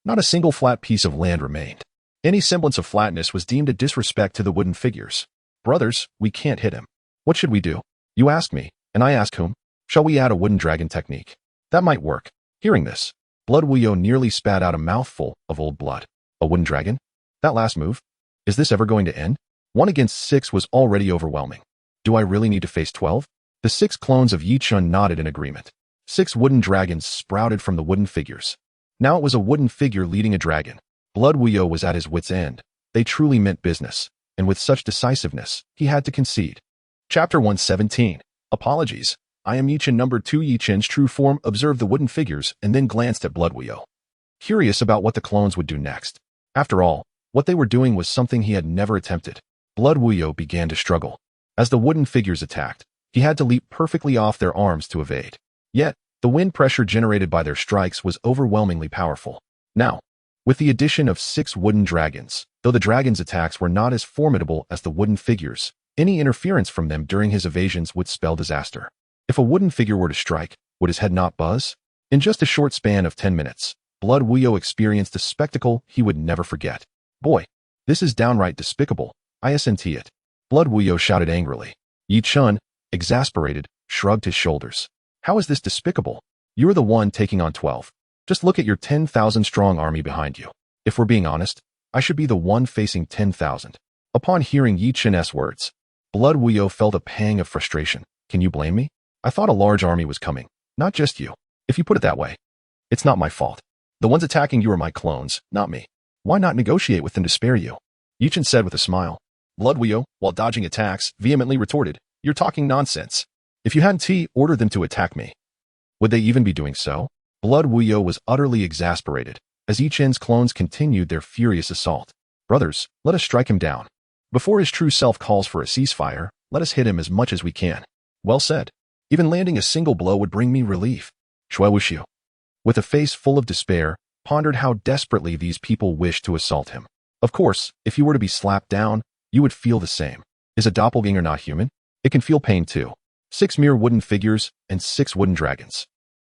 Speaker 1: Not a single flat piece of land remained. Any semblance of flatness was deemed a disrespect to the wooden figures. Brothers, we can't hit him. What should we do? You ask me, and I ask whom? Shall we add a wooden dragon technique? That might work. Hearing this, Blood Wuyo nearly spat out a mouthful of old blood. A wooden dragon? That last move? Is this ever going to end? 1 against 6 was already overwhelming. Do I really need to face 12? The 6 clones of Yi Chen nodded in agreement. 6 wooden dragons sprouted from the wooden figures. Now it was a wooden figure leading a dragon. Blood Wuyo was at his wit's end. They truly meant business, and with such decisiveness, he had to concede. Chapter 117. Apologies. I am Yi Chen. Number 2. Yi Chen's true form observed the wooden figures and then glanced at Blood Wuyo, curious about what the clones would do next. After all, what they were doing was something he had never attempted. Blood Wuyo began to struggle. As the wooden figures attacked, he had to leap perfectly off their arms to evade. Yet, the wind pressure generated by their strikes was overwhelmingly powerful. Now, with the addition of 6 wooden dragons, though the dragons' attacks were not as formidable as the wooden figures, any interference from them during his evasions would spell disaster. If a wooden figure were to strike, would his head not buzz? In just a short span of 10 minutes, Blood Wuyo experienced a spectacle he would never forget. Boy, this is downright despicable. Isn't it? Blood Wuyo shouted angrily. Yi Chen, exasperated, shrugged his shoulders. How is this despicable? You're the one taking on 12. Just look at your 10,000-strong army behind you. If we're being honest, I should be the one facing 10,000. Upon hearing Yi Chen's words, Blood Wuyo felt a pang of frustration. Can you blame me? I thought a large army was coming, not just you. If you put it that way, it's not my fault. The ones attacking you are my clones, not me. Why not negotiate with them to spare you? Yi Chen said with a smile. Blood Wuyo, while dodging attacks, vehemently retorted, You're talking nonsense. If you hadn't ordered them to attack me, would they even be doing so? Blood Wuyo was utterly exasperated as Yi Chen's clones continued their furious assault. Brothers, let us strike him down. Before his true self calls for a ceasefire, let us hit him as much as we can. Well said. Even landing a single blow would bring me relief. Shui Wuxiu, with a face full of despair, pondered how desperately these people wished to assault him. Of course, if you were to be slapped down, you would feel the same. Is a doppelganger not human? It can feel pain too. 6 mere wooden figures and 6 wooden dragons.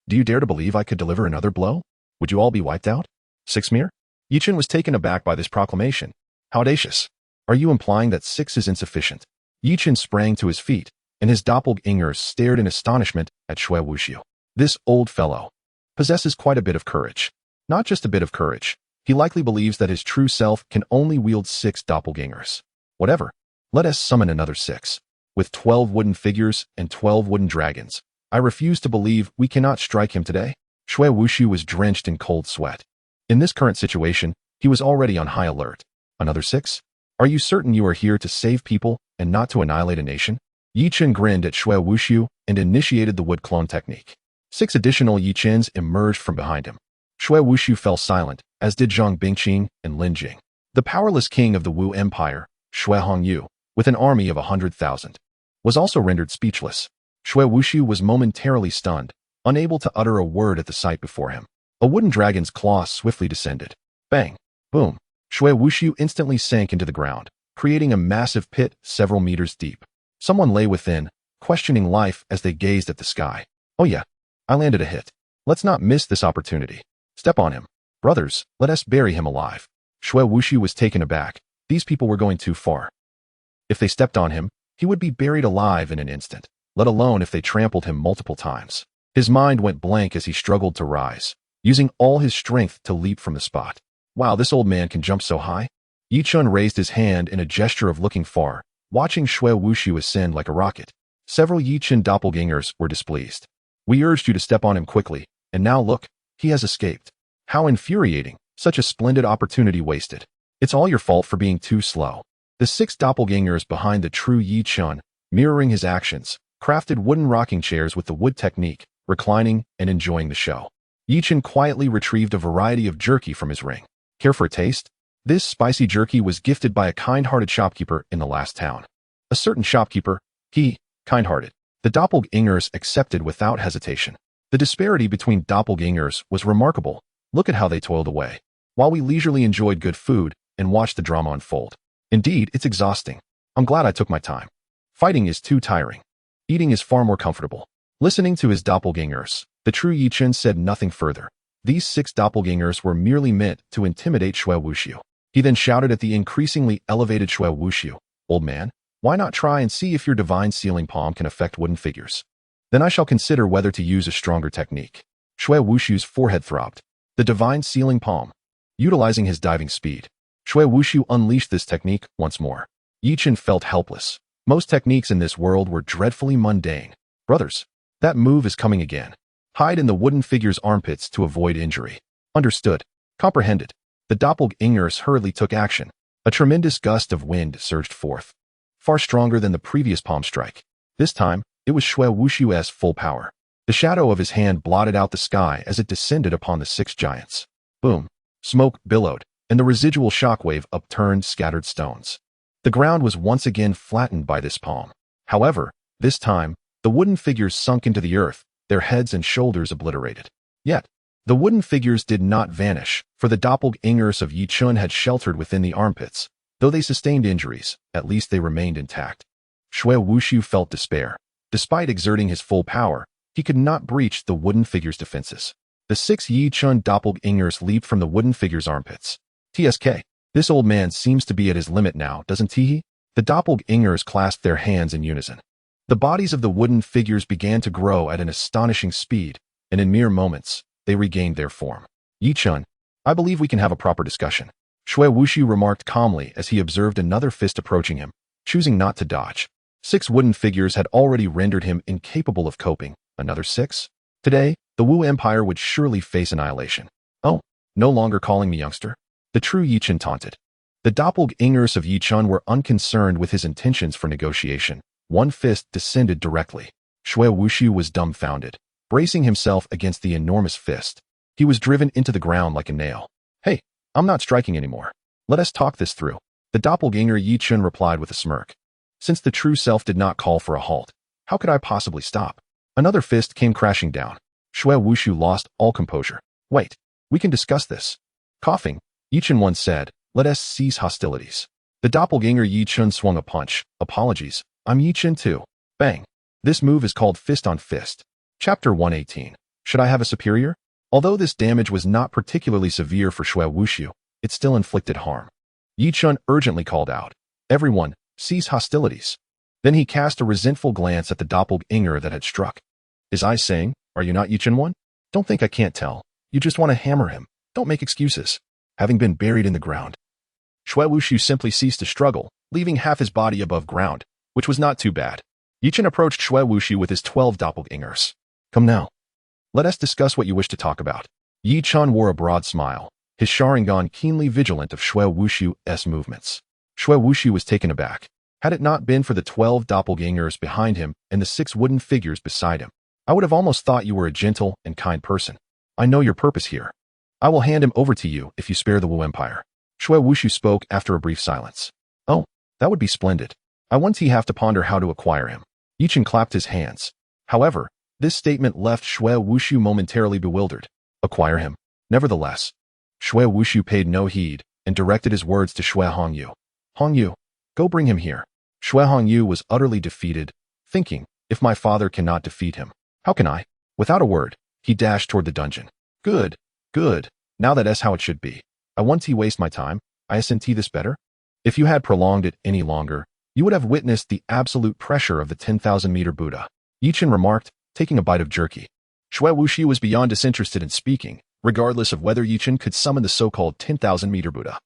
Speaker 1: Do you dare to believe I could deliver another blow? Would you all be wiped out? 6 mere? Yi Chen was taken aback by this proclamation. How audacious. Are you implying that 6 is insufficient? Yi Chen sprang to his feet, and his doppelganger stared in astonishment at Shui Wuxiu. This old fellow possesses quite a bit of courage. Not just a bit of courage. He likely believes that his true self can only wield 6 doppelgangers. Whatever. Let us summon another 6. with 12 wooden figures and 12 wooden dragons. I refuse to believe we cannot strike him today. Shui Wushu was drenched in cold sweat. In this current situation, he was already on high alert. Another 6? Are you certain you are here to save people and not to annihilate a nation? Yi Chen grinned at Shui Wushu and initiated the wood clone technique. 6 additional Yi Chens emerged from behind him. Shui Wushu fell silent, as did Zhang Bingqing and Lin Jing. The powerless king of the Wu Empire, Shui Hongyu, with an army of 100,000, was also rendered speechless. Shui Wushu was momentarily stunned, unable to utter a word at the sight before him. A wooden dragon's claws swiftly descended. Bang! Boom! Shui Wushu instantly sank into the ground, creating a massive pit several meters deep. Someone lay within, questioning life as they gazed at the sky. Oh yeah, I landed a hit. Let's not miss this opportunity. Step on him. Brothers, let us bury him alive. Shui Wushu was taken aback. These people were going too far. If they stepped on him, he would be buried alive in an instant, let alone if they trampled him multiple times. His mind went blank as he struggled to rise, using all his strength to leap from the spot. Wow, this old man can jump so high? Yi Chen raised his hand in a gesture of looking far, watching Shui Wushu ascend like a rocket. Several Yi Chen doppelgangers were displeased. We urged you to step on him quickly, and now look, he has escaped. How infuriating, such a splendid opportunity wasted. It's all your fault for being too slow. The 6 doppelgangers behind the true Yi Chen, mirroring his actions, crafted wooden rocking chairs with the wood technique, reclining and enjoying the show. Yi Chen quietly retrieved a variety of jerky from his ring. Care for a taste? This spicy jerky was gifted by a kind-hearted shopkeeper in the last town. A certain shopkeeper, kind-hearted. The doppelgangers accepted without hesitation. The disparity between doppelgangers was remarkable. Look at how they toiled away, while we leisurely enjoyed good food and watched the drama unfold. Indeed, it's exhausting. I'm glad I took my time. Fighting is too tiring. Eating is far more comfortable. Listening to his doppelgangers, the true Yi Chen said nothing further. These 6 doppelgangers were merely meant to intimidate Shui Wushu. He then shouted at the increasingly elevated Shui Wushu, "Old man, why not try and see if your divine sealing palm can affect wooden figures? Then I shall consider whether to use a stronger technique." Shui Wushu's forehead throbbed. The divine sealing palm. Utilizing his diving speed, Shui Wushu unleashed this technique once more. Yi Chen felt helpless. Most techniques in this world were dreadfully mundane. Brothers, that move is coming again. Hide in the wooden figure's armpits to avoid injury. Understood. Comprehended. The doppelgangers hurriedly took action. A tremendous gust of wind surged forth, far stronger than the previous palm strike. This time, it was Shui Wushu's full power. The shadow of his hand blotted out the sky as it descended upon the 6 giants. Boom. Smoke billowed, and the residual shockwave upturned scattered stones. The ground was once again flattened by this palm. However, this time, the wooden figures sunk into the earth, their heads and shoulders obliterated. Yet, the wooden figures did not vanish, for the doppelgangers of Yi Chen had sheltered within the armpits. Though they sustained injuries, at least they remained intact. Shui Wushu felt despair. Despite exerting his full power, he could not breach the wooden figure's defenses. The 6 Yi Chen doppelgangers leaped from the wooden figure's armpits. TSK. This old man seems to be at his limit now, doesn't he? The doppelgangers clasped their hands in unison. The bodies of the wooden figures began to grow at an astonishing speed, and in mere moments, they regained their form. Yi Chen, I believe we can have a proper discussion. Shui Wushu remarked calmly as he observed another fist approaching him, choosing not to dodge. 6 wooden figures had already rendered him incapable of coping. Another 6? Today, the Wu Empire would surely face annihilation. Oh, no longer calling me youngster? The true Yi Chen taunted. The doppelgangers of Yi Chen were unconcerned with his intentions for negotiation. One fist descended directly. Shui Wushu was dumbfounded. Bracing himself against the enormous fist, he was driven into the ground like a nail. Hey, I'm not striking anymore. Let us talk this through. The doppelganger Yi Chen replied with a smirk. Since the true self did not call for a halt, how could I possibly stop? Another fist came crashing down. Shui Wushu lost all composure. Wait, we can discuss this. Coughing, Yi Chen once said, let us cease hostilities. The doppelganger Yi Chen swung a punch. Apologies, I'm Yi Chen too. Bang. This move is called fist on fist. Chapter 118. Should I have a superior? Although this damage was not particularly severe for Shui Wushu, it still inflicted harm. Yi Chen urgently called out, everyone, cease hostilities. Then he cast a resentful glance at the doppelganger that had struck. His eyes saying, are you not Yi Chen one? Don't think I can't tell. You just want to hammer him. Don't make excuses. Having been buried in the ground, Shui Wushu simply ceased to struggle, leaving half his body above ground, which was not too bad. Yi Chen approached Shui Wuxi with his 12 doppelgangers. Come now. Let us discuss what you wish to talk about. Yi Chen wore a broad smile, his Sharingan keenly vigilant of Shui Wuxi's movements. Shui Wuxi was taken aback. Had it not been for the 12 doppelgangers behind him and the 6 wooden figures beside him, I would have almost thought you were a gentle and kind person. I know your purpose here. I will hand him over to you if you spare the Wu Empire. Shui Wuxi spoke after a brief silence. Oh, that would be splendid. I once have to ponder how to acquire him. Yi Chen clapped his hands. However, this statement left Shui Wuxi momentarily bewildered. Acquire him. Nevertheless, Shui Wuxi paid no heed and directed his words to Shui Hongyu. Hongyu, go bring him here. Shui Hongyu was utterly defeated, thinking, if my father cannot defeat him, how can I? Without a word, he dashed toward the dungeon. Good, good. Now that is how it should be. I won't waste my time. I assent this better. If you had prolonged it any longer, you would have witnessed the absolute pressure of the 10,000-meter Buddha. Yi Chen remarked, taking a bite of jerky. Shui Wuxi was beyond disinterested in speaking, regardless of whether Yi Chen could summon the so-called 10,000-meter Buddha.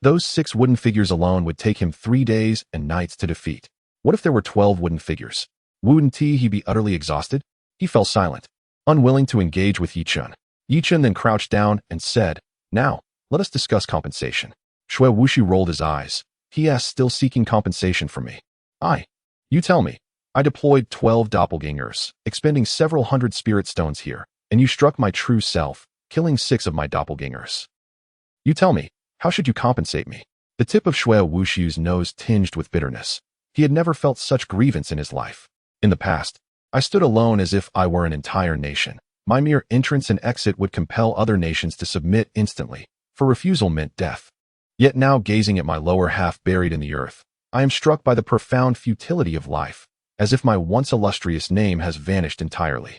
Speaker 1: Those 6 wooden figures alone would take him 3 days and nights to defeat. What if there were 12 wooden figures? Wouldn't he be utterly exhausted? He fell silent, unwilling to engage with Yi Chen. Yi Chen then crouched down and said, Now, let us discuss compensation. Shui Wuxi rolled his eyes. He asked, still seeking compensation from me. You tell me. I deployed 12 doppelgangers, expending several hundred spirit stones here, and you struck my true self, killing 6 of my doppelgangers. You tell me, how should you compensate me? The tip of Shui Wuxi's nose tinged with bitterness. He had never felt such grievance in his life. In the past, I stood alone as if I were an entire nation. My mere entrance and exit would compel other nations to submit instantly, for refusal meant death. Yet now, gazing at my lower half buried in the earth, I am struck by the profound futility of life, as if my once illustrious name has vanished entirely.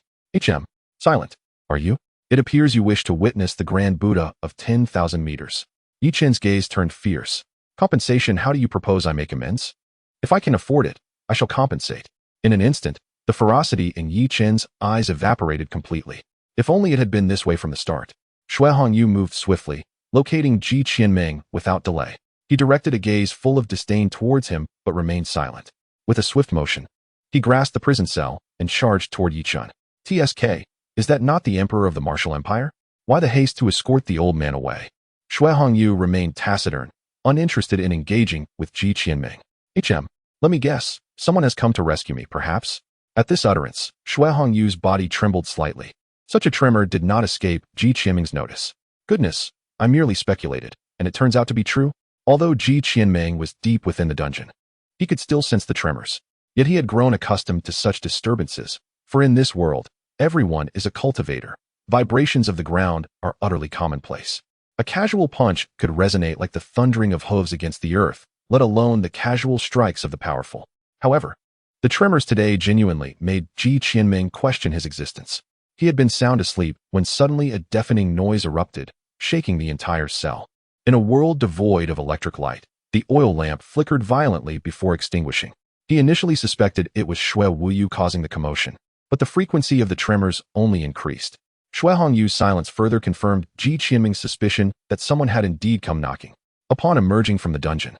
Speaker 1: Silent, are you? It appears you wish to witness the Grand Buddha of 10,000 meters. Yi Chen's gaze turned fierce. Compensation, how do you propose I make amends? If I can afford it, I shall compensate. In an instant, the ferocity in Yi Chen's eyes evaporated completely. If only it had been this way from the start. Shui Hongyu moved swiftly, locating Ji Qianming without delay. He directed a gaze full of disdain towards him, but remained silent. With a swift motion, he grasped the prison cell and charged toward Yi Chen. TSK, is that not the emperor of the martial empire? Why the haste to escort the old man away? Shui Hongyu remained taciturn, uninterested in engaging with Ji Qianming. Let me guess, someone has come to rescue me, perhaps? At this utterance, Shui Hongyu's body trembled slightly. Such a tremor did not escape Ji Qianming's notice. Goodness, I merely speculated, and it turns out to be true. Although Ji Qianming was deep within the dungeon, he could still sense the tremors. Yet he had grown accustomed to such disturbances, for in this world, everyone is a cultivator. Vibrations of the ground are utterly commonplace. A casual punch could resonate like the thundering of hooves against the earth, let alone the casual strikes of the powerful. However, the tremors today genuinely made Ji Qianming question his existence. He had been sound asleep when suddenly a deafening noise erupted, shaking the entire cell. In a world devoid of electric light, the oil lamp flickered violently before extinguishing. He initially suspected it was Shui Wuyu causing the commotion, but the frequency of the tremors only increased. Shui Hongyu's silence further confirmed Ji Qianming's suspicion that someone had indeed come knocking. Upon emerging from the dungeon,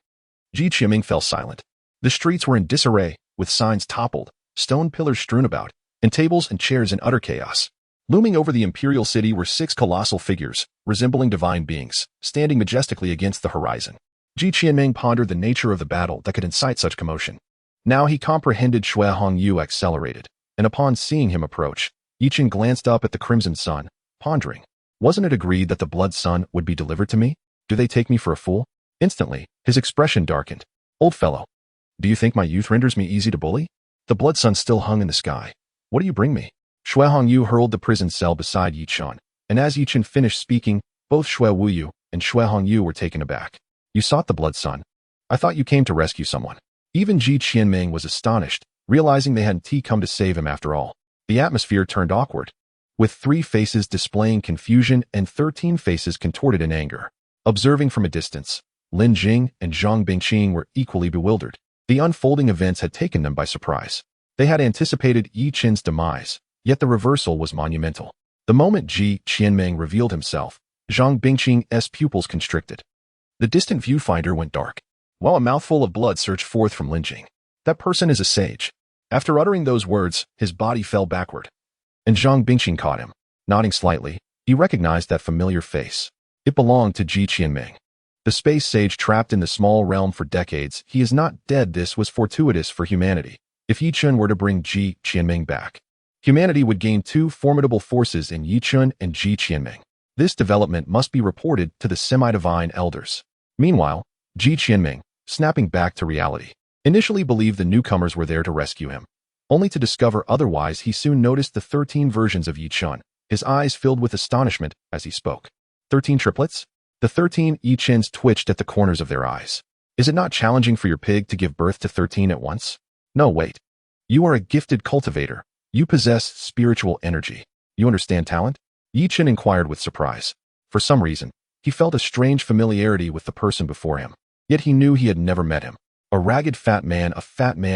Speaker 1: Ji Qianming fell silent. The streets were in disarray, with signs toppled, stone pillars strewn about, and tables and chairs in utter chaos. Looming over the imperial city were 6 colossal figures, resembling divine beings, standing majestically against the horizon. Ji Qianming pondered the nature of the battle that could incite such commotion. Now he comprehended. Shui Hongyu accelerated, and upon seeing him approach, Yi Chen glanced up at the crimson sun, pondering. Wasn't it agreed that the blood sun would be delivered to me? Do they take me for a fool? Instantly, his expression darkened. Old fellow, do you think my youth renders me easy to bully? The blood sun still hung in the sky. What do you bring me? Shui Hongyu hurled the prison cell beside Yi Chen, and as Yi Chen finished speaking, both Shui Wuyu and Shui Hongyu were taken aback. You sought the blood sun. I thought you came to rescue someone. Even Ji Qianming was astonished, realizing they hadn't come to save him after all. The atmosphere turned awkward, with 3 faces displaying confusion and 13 faces contorted in anger. Observing from a distance, Lin Jing and Zhang Bingqing were equally bewildered. The unfolding events had taken them by surprise. They had anticipated Yi Chen's demise, yet the reversal was monumental. The moment Ji Qianming revealed himself, Zhang Bingqing's pupils constricted. The distant viewfinder went dark, while a mouthful of blood surged forth from Lin Jing. That person is a sage. After uttering those words, his body fell backward. And Zhang Bingqing caught him. Nodding slightly, he recognized that familiar face. It belonged to Ji Qianming. The space sage trapped in the small realm for decades. He is not dead. This was fortuitous for humanity. If Yi Chen were to bring Ji Qianming back, humanity would gain two formidable forces in Yi Chen and Ji Qianming. This development must be reported to the semi-divine elders. Meanwhile, Ji Qianming, snapping back to reality, initially believed the newcomers were there to rescue him, only to discover otherwise. He soon noticed the 13 versions of Yi Chen. His eyes filled with astonishment as he spoke. 13 triplets? The 13 Yi Chens twitched at the corners of their eyes. Is it not challenging for your pig to give birth to 13 at once? No, wait. You are a gifted cultivator. You possess spiritual energy. You understand talent? Yi Chen inquired with surprise. For some reason, he felt a strange familiarity with the person before him. Yet he knew he had never met him. A ragged fat man,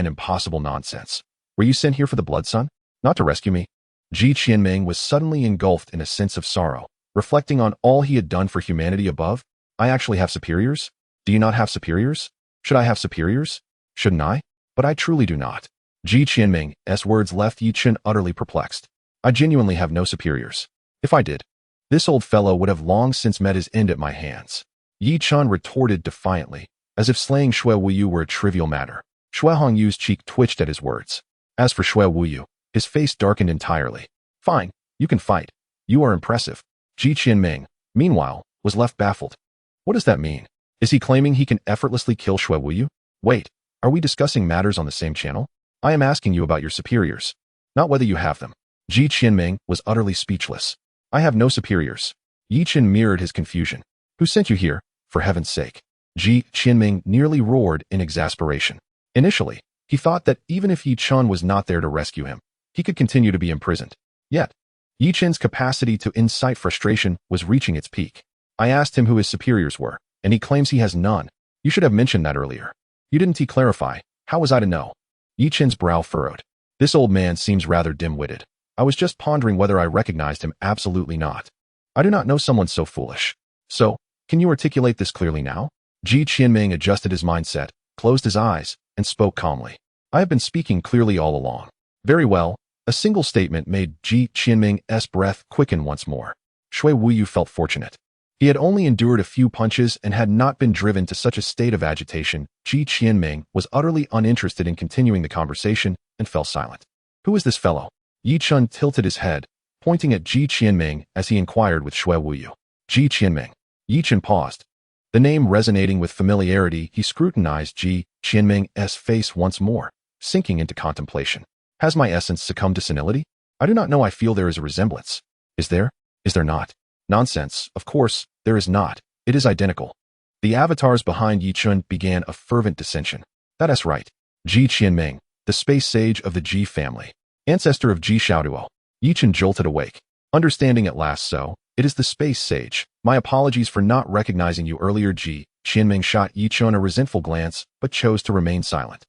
Speaker 1: impossible nonsense. Were you sent here for the blood sun? Not to rescue me? Ji Qianming was suddenly engulfed in a sense of sorrow, reflecting on all he had done for humanity above. I actually have superiors? Do you not have superiors? Should I have superiors? Shouldn't I? But I truly do not. Ji Qianming's words left Yi Chen utterly perplexed. I genuinely have no superiors. If I did, this old fellow would have long since met his end at my hands. Yi Chen retorted defiantly, as if slaying Xue Wuyu were a trivial matter. Xue Hongyu's cheek twitched at his words. As for Xue Wuyu, his face darkened entirely. Fine, you can fight. You are impressive. Ji Qianming, meanwhile, was left baffled. What does that mean? Is he claiming he can effortlessly kill Xue Wuyu? Wait, are we discussing matters on the same channel? I am asking you about your superiors, not whether you have them. Ji Qianming was utterly speechless. I have no superiors. Yi Chen mirrored his confusion. Who sent you here, for heaven's sake? Ji Qianming nearly roared in exasperation. Initially, he thought that even if Yi Chen was not there to rescue him, he could continue to be imprisoned. Yet, Yi Chen's capacity to incite frustration was reaching its peak. I asked him who his superiors were, and he claims he has none. You should have mentioned that earlier. You didn't clarify. How was I to know? Yi Chen's brow furrowed. This old man seems rather dim-witted. I was just pondering whether I recognized him. Absolutely not. I do not know someone so foolish. So, can you articulate this clearly now? Ji Qianming adjusted his mindset, closed his eyes, and spoke calmly. I have been speaking clearly all along. Very well. A single statement made Ji Qianming's breath quicken once more. Xue Wuyu felt fortunate. He had only endured a few punches and had not been driven to such a state of agitation. Ji Qianming was utterly uninterested in continuing the conversation and fell silent. Who is this fellow? Yi Chen tilted his head, pointing at Ji Qianming as he inquired with Xue Wuyu. Ji Qianming. Yi Chen paused. The name resonating with familiarity, he scrutinized Ji Qianming's face once more, sinking into contemplation. Has my essence succumbed to senility? I do not know. I feel there is a resemblance. Is there? Is there not? Nonsense. Of course, there is not. It is identical. The avatars behind Yi Chen began a fervent dissension. That is right. Ji Qianming, the space sage of the Ji family, ancestor of Ji Xiaoduo. Yi Chen jolted awake, understanding at last. So, it is the space sage. My apologies for not recognizing you earlier. Ji Qianming shot Yi Chen a resentful glance, but chose to remain silent.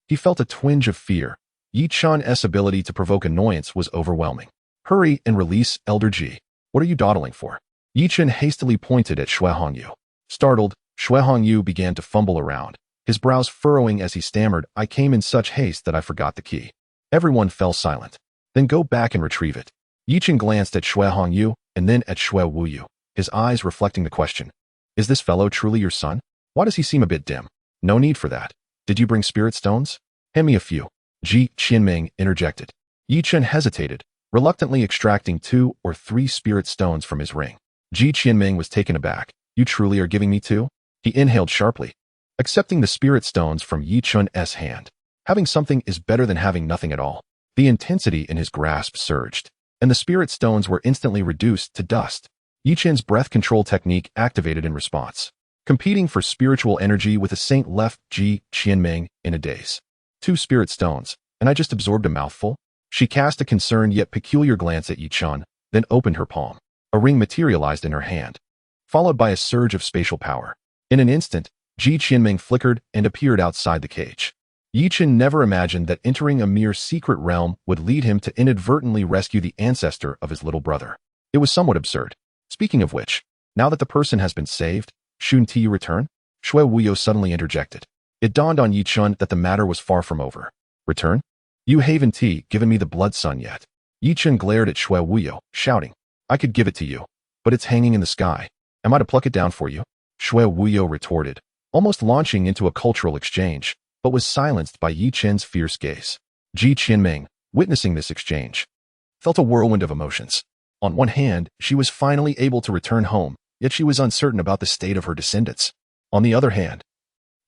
Speaker 1: He felt a twinge of fear. Yi Chen's ability to provoke annoyance was overwhelming. Hurry and release Elder Ji. What are you dawdling for? Yi Chen hastily pointed at Xue Hongyu. Startled, Xue Hongyu began to fumble around, his brows furrowing as he stammered, I came in such haste that I forgot the key. Everyone fell silent. Then go back and retrieve it. Yi Chen glanced at Xue Hongyu and then at Xue Wuyu, his eyes reflecting the question. Is this fellow truly your son? Why does he seem a bit dim? No need for that. Did you bring spirit stones? Hand me a few. Ji Qianming interjected. Yi Chen hesitated, reluctantly extracting 2 or 3 spirit stones from his ring. Ji Qianming was taken aback. You truly are giving me 2? He inhaled sharply, accepting the spirit stones from Yi Chen's hand. Having something is better than having nothing at all. The intensity in his grasp surged, and the spirit stones were instantly reduced to dust. Yi Chen's breath control technique activated in response, competing for spiritual energy with a saint left Ji Qianming in a daze. 2 spirit stones, and I just absorbed a mouthful? She cast a concerned yet peculiar glance at Yi Chen, then opened her palm. A ring materialized in her hand, followed by a surge of spatial power. In an instant, Ji Qianming flickered and appeared outside the cage. Yi Chen never imagined that entering a mere secret realm would lead him to inadvertently rescue the ancestor of his little brother. It was somewhat absurd. Speaking of which, now that the person has been saved, shouldn't you return? Xue Wuyu suddenly interjected. It dawned on Yi Chen that the matter was far from over. Return? You haven't given me the blood sun yet. Yi Chen glared at Shui Wuyo, shouting, I could give it to you, but it's hanging in the sky. Am I to pluck it down for you? Shui Wuyo retorted, almost launching into a cultural exchange, but was silenced by Yi Chen's fierce gaze. Ji Qianming, witnessing this exchange, felt a whirlwind of emotions. On one hand, she was finally able to return home, yet she was uncertain about the state of her descendants. On the other hand,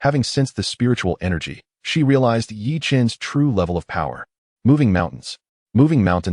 Speaker 1: having sensed the spiritual energy, she realized Yi Chen's true level of power. Moving mountains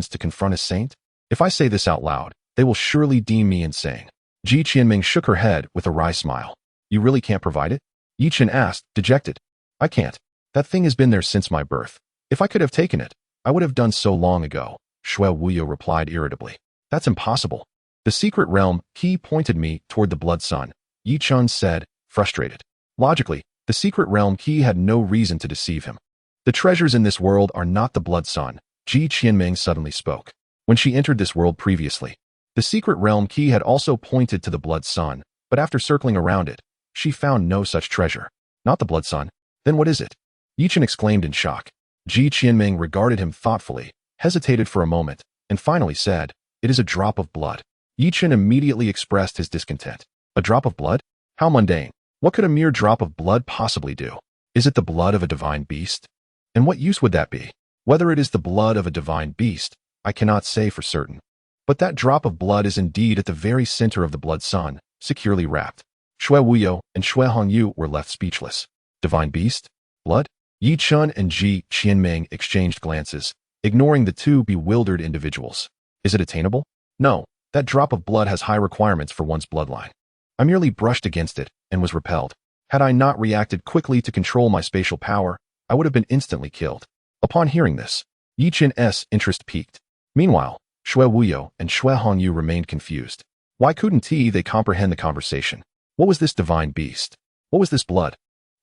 Speaker 1: to confront a saint? If I say this out loud, they will surely deem me insane. Ji Qianming shook her head with a wry smile. You really can't provide it? Yi Chen asked, dejected. I can't. That thing has been there since my birth. If I could have taken it, I would have done so long ago, Shui Wuyo replied irritably. That's impossible. The secret realm key pointed me toward the blood sun, Yi Chen said, frustrated. Logically, the secret realm key had no reason to deceive him. The treasures in this world are not the blood sun, Ji Qianming suddenly spoke. When she entered this world previously, the secret realm key had also pointed to the blood sun, but after circling around it, she found no such treasure. Not the blood sun. Then what is it? Yi Chen exclaimed in shock. Ji Qianming regarded him thoughtfully, hesitated for a moment, and finally said, It is a drop of blood. Yi Chen immediately expressed his discontent. A drop of blood? How mundane. What could a mere drop of blood possibly do? Is it the blood of a divine beast? And what use would that be? Whether it is the blood of a divine beast, I cannot say for certain. But that drop of blood is indeed at the very center of the blood sun, securely wrapped. Shui Wuyo and Shui Hongyu were left speechless. Divine beast? Blood? Yi Chen and Ji Qianming exchanged glances, ignoring the two bewildered individuals. Is it attainable? No, that drop of blood has high requirements for one's bloodline. I merely brushed against it and was repelled. Had I not reacted quickly to control my spatial power, I would have been instantly killed. Upon hearing this, Yi Chen's interest peaked. Meanwhile, Shui Wuyo and Shui Hongyu remained confused. Why couldn't they comprehend the conversation? What was this divine beast? What was this blood?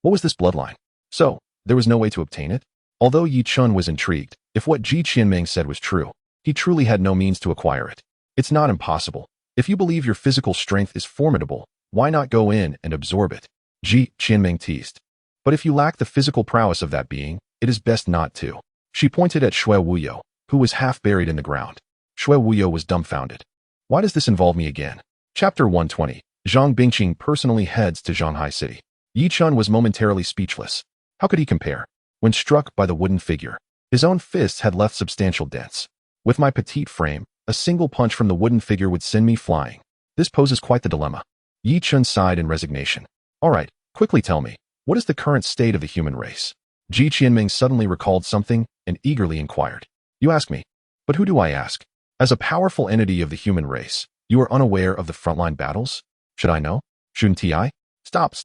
Speaker 1: What was this bloodline? So, there was no way to obtain it? Although Yi Chen was intrigued, if what Ji Qianming said was true, he truly had no means to acquire it. It's not impossible. If you believe your physical strength is formidable, why not go in and absorb it? Ji Qianming teased. But if you lack the physical prowess of that being, it is best not to. She pointed at Shui Wuyo, who was half buried in the ground. Shui Wuyo was dumbfounded. Why does this involve me again? Chapter 120. Zhang Bingqing personally heads to Shanghai City. Yi Chen was momentarily speechless. How could he compare? When struck by the wooden figure, his own fists had left substantial dents. With my petite frame, a single punch from the wooden figure would send me flying. This poses quite the dilemma. Yi Chen sighed in resignation. All right, quickly tell me, what is the current state of the human race? Ji Qianming suddenly recalled something and eagerly inquired. You ask me, but who do I ask? As a powerful entity of the human race, you are unaware of the frontline battles? Should I know? Shouldn't I? Stop.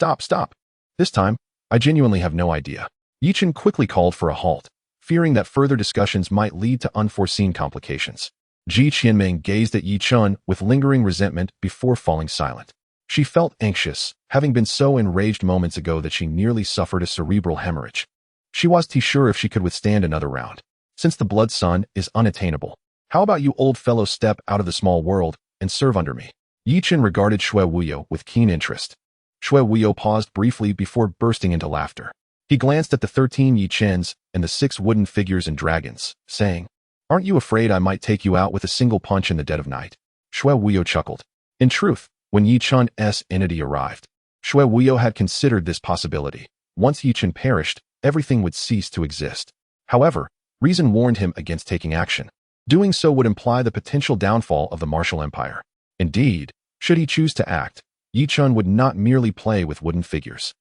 Speaker 1: This time, I genuinely have no idea. Yi Chen quickly called for a halt, fearing that further discussions might lead to unforeseen complications. Ji Qianming gazed at Yi Chen with lingering resentment before falling silent. She felt anxious, having been so enraged moments ago that she nearly suffered a cerebral hemorrhage. She wasn't sure if she could withstand another round. Since the blood sun is unattainable, how about you old fellow step out of the small world and serve under me? Yi Chen regarded Shui Wuyo with keen interest. Shui Wuyo paused briefly before bursting into laughter. He glanced at the 13 Yi Chens and the 6 wooden figures and dragons, saying, Aren't you afraid I might take you out with a single punch in the dead of night? Shui Wuyo chuckled. In truth, when Yi Chen's entity arrived, Shui Wuyo had considered this possibility. Once Yi Chen perished, everything would cease to exist. However, reason warned him against taking action. Doing so would imply the potential downfall of the martial empire. Indeed, should he choose to act, Yi Chen would not merely play with wooden figures.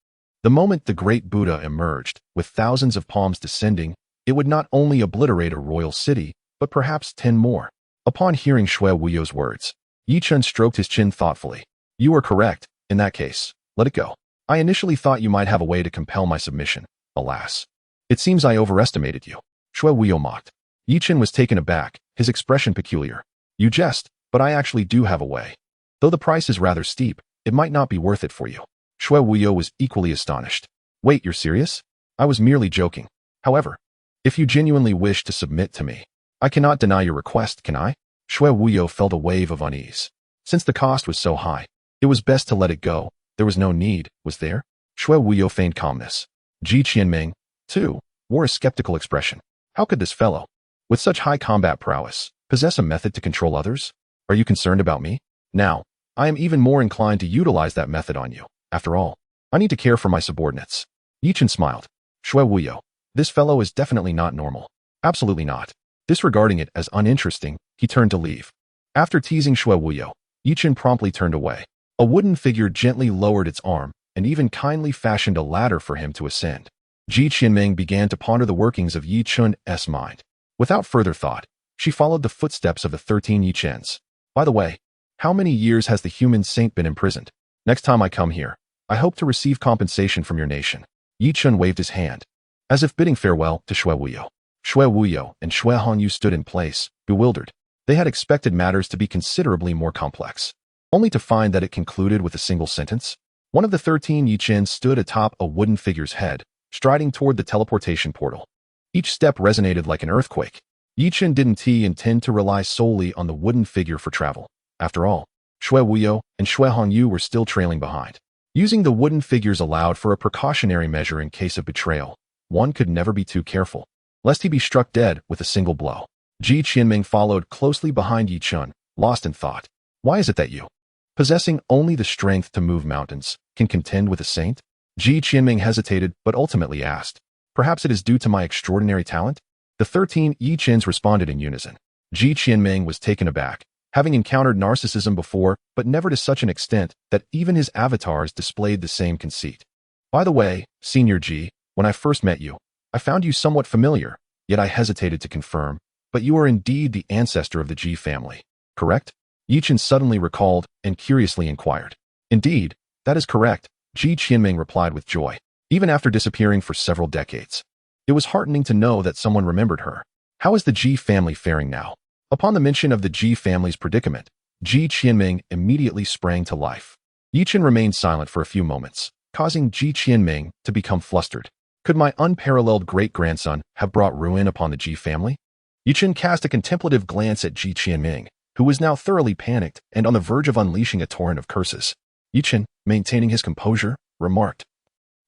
Speaker 1: The moment the great Buddha emerged, with thousands of palms descending, it would not only obliterate a royal city, but perhaps 10 more. Upon hearing Shui Wuyo's words, Yi Chen stroked his chin thoughtfully. You are correct. In that case, let it go. I initially thought you might have a way to compel my submission. Alas. It seems I overestimated you. Shui Wuyo mocked. Yi Chen was taken aback, his expression peculiar. You jest, but I actually do have a way. Though the price is rather steep, it might not be worth it for you. Shui Wuyo was equally astonished. Wait, you're serious? I was merely joking. However, if you genuinely wish to submit to me, I cannot deny your request, can I? Shui Wuyo felt a wave of unease. Since the cost was so high, it was best to let it go. There was no need, was there? Shui Wuyo feigned calmness. Ji Qianming, too, wore a skeptical expression. How could this fellow, with such high combat prowess, possess a method to control others? Are you concerned about me? Now, I am even more inclined to utilize that method on you. After all, I need to care for my subordinates. Chen smiled. Shui Wuyo, this fellow is definitely not normal. Absolutely not. Disregarding it as uninteresting, he turned to leave. After teasing Shui Wuyo, Chen promptly turned away. A wooden figure gently lowered its arm and even kindly fashioned a ladder for him to ascend. Ji Qianming began to ponder the workings of Yi Chun's mind. Without further thought, she followed the footsteps of the 13 Yi Chens. By the way, how many years has the human saint been imprisoned? Next time I come here, I hope to receive compensation from your nation. Yi Chen waved his hand, as if bidding farewell to Shui Wuyo. Shui Wuyo and Shui Hongyu stood in place, bewildered. They had expected matters to be considerably more complex, only to find that it concluded with a single sentence. One of the 13 Yi Chen stood atop a wooden figure's head, striding toward the teleportation portal. Each step resonated like an earthquake. Yi Chen didn't intend to rely solely on the wooden figure for travel. After all, Shui Wuyo and Shui Hongyu were still trailing behind. Using the wooden figures allowed for a precautionary measure in case of betrayal. One could never be too careful, lest he be struck dead with a single blow. Ji Qianming followed closely behind Yi Chen, lost in thought. Why is it that you, possessing only the strength to move mountains, can contend with a saint? Ji Qianming hesitated but ultimately asked, perhaps it is due to my extraordinary talent? The 13 Yi Chens responded in unison. Ji Qianming was taken aback, having encountered narcissism before, but never to such an extent that even his avatars displayed the same conceit. By the way, Senior Ji, when I first met you, I found you somewhat familiar, yet I hesitated to confirm, but you are indeed the ancestor of the Ji family, correct? Yi Chen suddenly recalled and curiously inquired. Indeed, that is correct, Ji Qianming replied with joy. Even after disappearing for several decades, it was heartening to know that someone remembered her. How is the Ji family faring now? Upon the mention of the Ji family's predicament, Ji Qianming immediately sprang to life. Yi Chen remained silent for a few moments, causing Ji Qianming to become flustered. Could my unparalleled great-grandson have brought ruin upon the Ji family? Yi Chen cast a contemplative glance at Ji Qianming, who was now thoroughly panicked and on the verge of unleashing a torrent of curses. Yi Chen, maintaining his composure, remarked,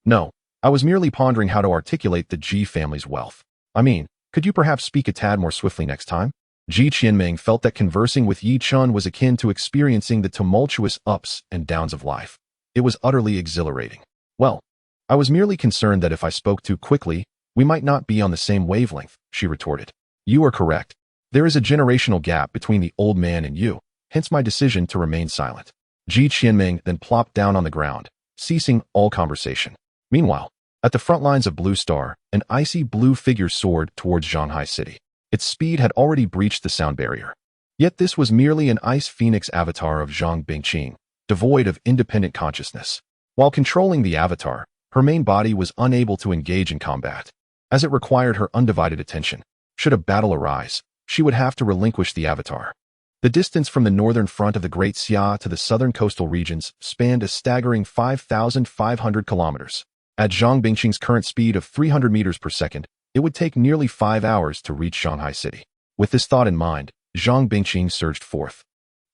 Speaker 1: "No, I was merely pondering how to articulate the Ji family's wealth. I mean, could you perhaps speak a tad more swiftly next time?" Ji Qianming felt that conversing with Yi Chen was akin to experiencing the tumultuous ups and downs of life. It was utterly exhilarating. Well, I was merely concerned that if I spoke too quickly, we might not be on the same wavelength, she retorted. You are correct. There is a generational gap between the old man and you, hence my decision to remain silent. Ji Qianming then plopped down on the ground, ceasing all conversation. Meanwhile, at the front lines of Blue Star, an icy blue figure soared towards Shanghai City. Its speed had already breached the sound barrier. Yet this was merely an ice phoenix avatar of Zhang Bingqing, devoid of independent consciousness. While controlling the avatar, her main body was unable to engage in combat, as it required her undivided attention. Should a battle arise, she would have to relinquish the avatar. The distance from the northern front of the Great Xia to the southern coastal regions spanned a staggering 5,500 kilometers. At Zhang Bingqing's current speed of 300 meters per second, it would take nearly 5 hours to reach Shanghai City. With this thought in mind, Zhang Bingqing surged forth,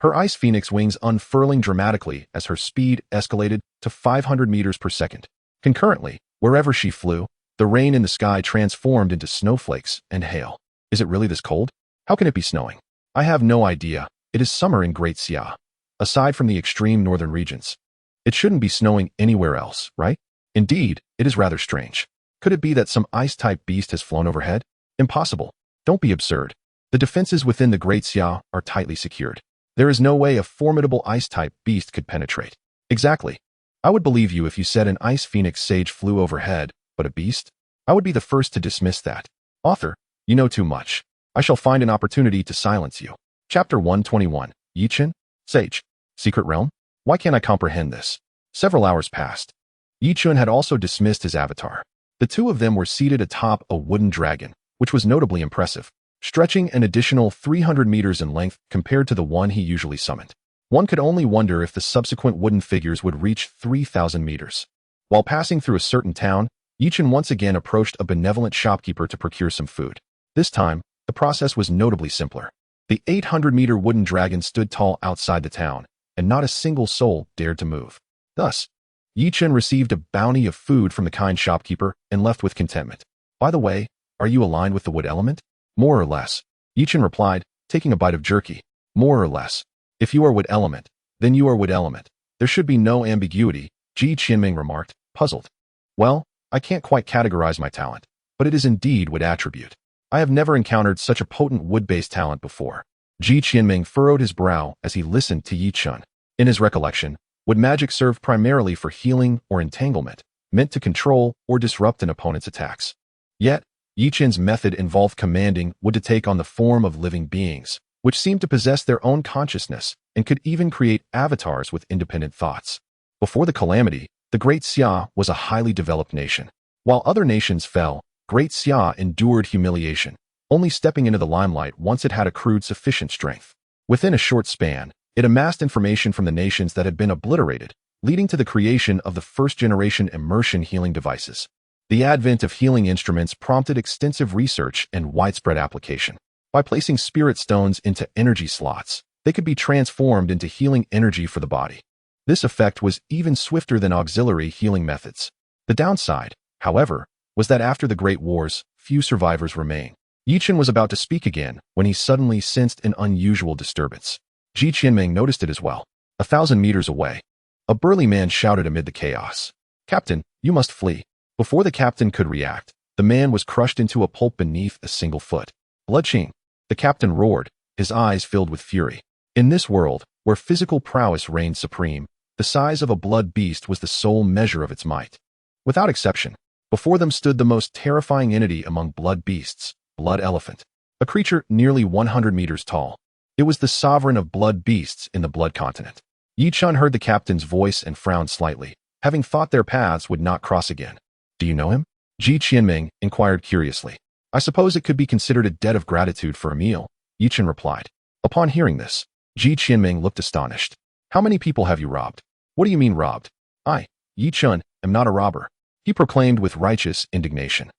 Speaker 1: her ice phoenix wings unfurling dramatically as her speed escalated to 500 meters per second. Concurrently, wherever she flew, the rain in the sky transformed into snowflakes and hail. Is it really this cold? How can it be snowing? I have no idea. It is summer in Great Xia. Aside from the extreme northern regions, it shouldn't be snowing anywhere else, right? Indeed, it is rather strange. Could it be that some ice-type beast has flown overhead? Impossible. Don't be absurd. The defenses within the Great Xia are tightly secured. There is no way a formidable ice-type beast could penetrate. Exactly. I would believe you if you said an ice phoenix sage flew overhead, but a beast? I would be the first to dismiss that. Author, you know too much. I shall find an opportunity to silence you. Chapter 121. Yi Chen? Sage. Secret Realm? Why can't I comprehend this? Several hours passed. Yi Chen had also dismissed his avatar. The two of them were seated atop a wooden dragon, which was notably impressive, stretching an additional 300 meters in length compared to the one he usually summoned. One could only wonder if the subsequent wooden figures would reach 3,000 meters. While passing through a certain town, Yi Chen once again approached a benevolent shopkeeper to procure some food. This time, the process was notably simpler. The 800-meter wooden dragon stood tall outside the town, and not a single soul dared to move. Thus, Yi Chen received a bounty of food from the kind shopkeeper and left with contentment. By the way, Are you aligned with the wood element? More or less. Chen replied, taking a bite of jerky. More or less. If you are wood element, then you are wood element. There should be no ambiguity, Ji Qianming remarked, puzzled. Well, I can't quite categorize my talent, but it is indeed wood attribute. I have never encountered such a potent wood-based talent before. Ji Qianming furrowed his brow as he listened to Yi Chen. In his recollection, wood magic served primarily for healing or entanglement, meant to control or disrupt an opponent's attacks. Yet, Yi Chen's method involved commanding wood to take on the form of living beings, which seemed to possess their own consciousness and could even create avatars with independent thoughts. Before the calamity, the Great Xia was a highly developed nation. While other nations fell, Great Xia endured humiliation, only stepping into the limelight once it had accrued sufficient strength. Within a short span, it amassed information from the nations that had been obliterated, leading to the creation of the first-generation immersion healing devices. The advent of healing instruments prompted extensive research and widespread application. By placing spirit stones into energy slots, they could be transformed into healing energy for the body. This effect was even swifter than auxiliary healing methods. The downside, however, was that after the Great Wars, few survivors remain. Yi Chen was about to speak again when he suddenly sensed an unusual disturbance. Ji Qianming noticed it as well. 1,000 meters away, a burly man shouted amid the chaos. Captain, you must flee. Before the captain could react, the man was crushed into a pulp beneath a single foot. Bloodching. The captain roared, his eyes filled with fury. In this world, where physical prowess reigned supreme, the size of a blood beast was the sole measure of its might. Without exception, before them stood the most terrifying entity among blood beasts, Blood Elephant, a creature nearly 100 meters tall. It was the sovereign of blood beasts in the Blood Continent. Yi Chen heard the captain's voice and frowned slightly, having thought their paths would not cross again. Do you know him? Ji Qianming inquired curiously. I suppose it could be considered a debt of gratitude for a meal, Yi Chen replied. Upon hearing this, Ji Qianming looked astonished. How many people have you robbed? What do you mean robbed? I, Yi Chen, am not a robber, he proclaimed with righteous indignation.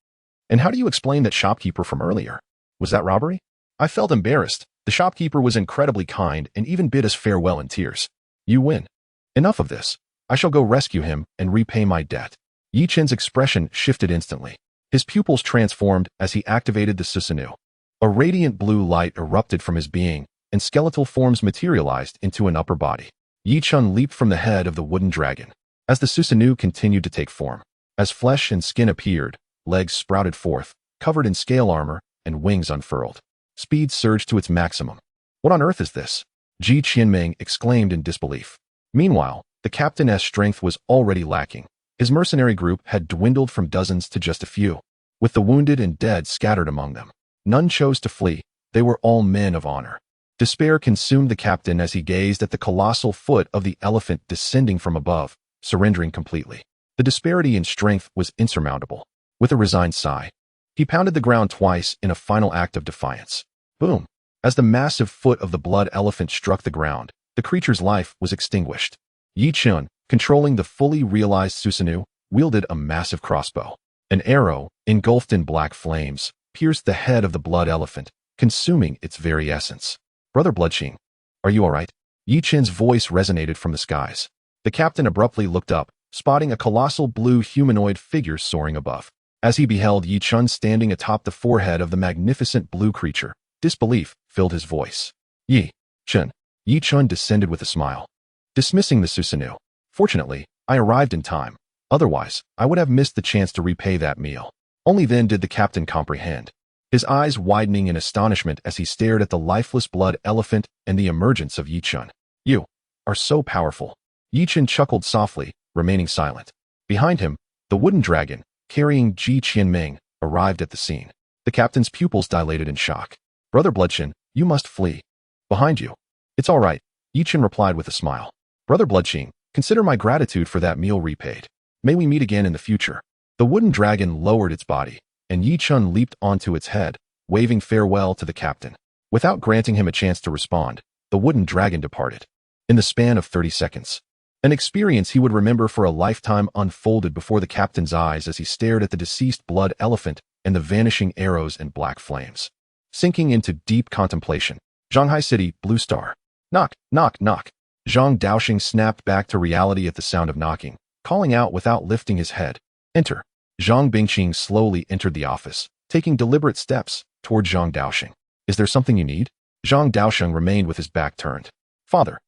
Speaker 1: And how do you explain that shopkeeper from earlier? Was that robbery? I felt embarrassed. The shopkeeper was incredibly kind and even bid us farewell in tears. You win. Enough of this. I shall go rescue him and repay my debt. Yi Chen's expression shifted instantly. His pupils transformed as he activated the Susanoo. A radiant blue light erupted from his being, and skeletal forms materialized into an upper body. Yi Chen leaped from the head of the wooden dragon. As the Susanoo continued to take form, as flesh and skin appeared, legs sprouted forth, covered in scale armor, and wings unfurled. Speed surged to its maximum. What on earth is this? Ji Qianming exclaimed in disbelief. Meanwhile, the captain's strength was already lacking. His mercenary group had dwindled from dozens to just a few, with the wounded and dead scattered among them. None chose to flee. They were all men of honor. Despair consumed the captain as he gazed at the colossal foot of the elephant descending from above, surrendering completely. The disparity in strength was insurmountable. With a resigned sigh, he pounded the ground twice in a final act of defiance. Boom! As the massive foot of the blood elephant struck the ground, the creature's life was extinguished. Yi Chen, controlling the fully realized Susanoo, wielded a massive crossbow. An arrow, engulfed in black flames, pierced the head of the blood elephant, consuming its very essence. Brother Bloodching, are you all right? Yi Chen's voice resonated from the skies. The captain abruptly looked up, spotting a colossal blue humanoid figure soaring above. As he beheld Yi Chen standing atop the forehead of the magnificent blue creature, disbelief filled his voice. Yi Chen. Yi Chen descended with a smile, dismissing the Susanoo. Fortunately, I arrived in time. Otherwise, I would have missed the chance to repay that meal. Only then did the captain comprehend, his eyes widening in astonishment as he stared at the lifeless blood elephant and the emergence of Yi Chen. You are so powerful. Yi Chen chuckled softly, remaining silent. Behind him, the wooden dragon, carrying Ji Qianming, arrived at the scene. The captain's pupils dilated in shock. Brother Bloodchin, you must flee. Behind you. It's all right, Yi Chen replied with a smile. Brother Bloodchin, consider my gratitude for that meal repaid. May we meet again in the future. The wooden dragon lowered its body, and Yi Chen leaped onto its head, waving farewell to the captain. Without granting him a chance to respond, the wooden dragon departed. In the span of 30 seconds, an experience he would remember for a lifetime unfolded before the captain's eyes as he stared at the deceased blood elephant and the vanishing arrows and black flames. Sinking into deep contemplation, Shanghai City, Blue Star. Knock, knock, knock. Zhang Daoxing snapped back to reality at the sound of knocking, calling out without lifting his head. Enter. Zhang Bingqing slowly entered the office, taking deliberate steps toward Zhang Daoxing. Is there something you need? Zhang Daoxing remained with his back turned. Father.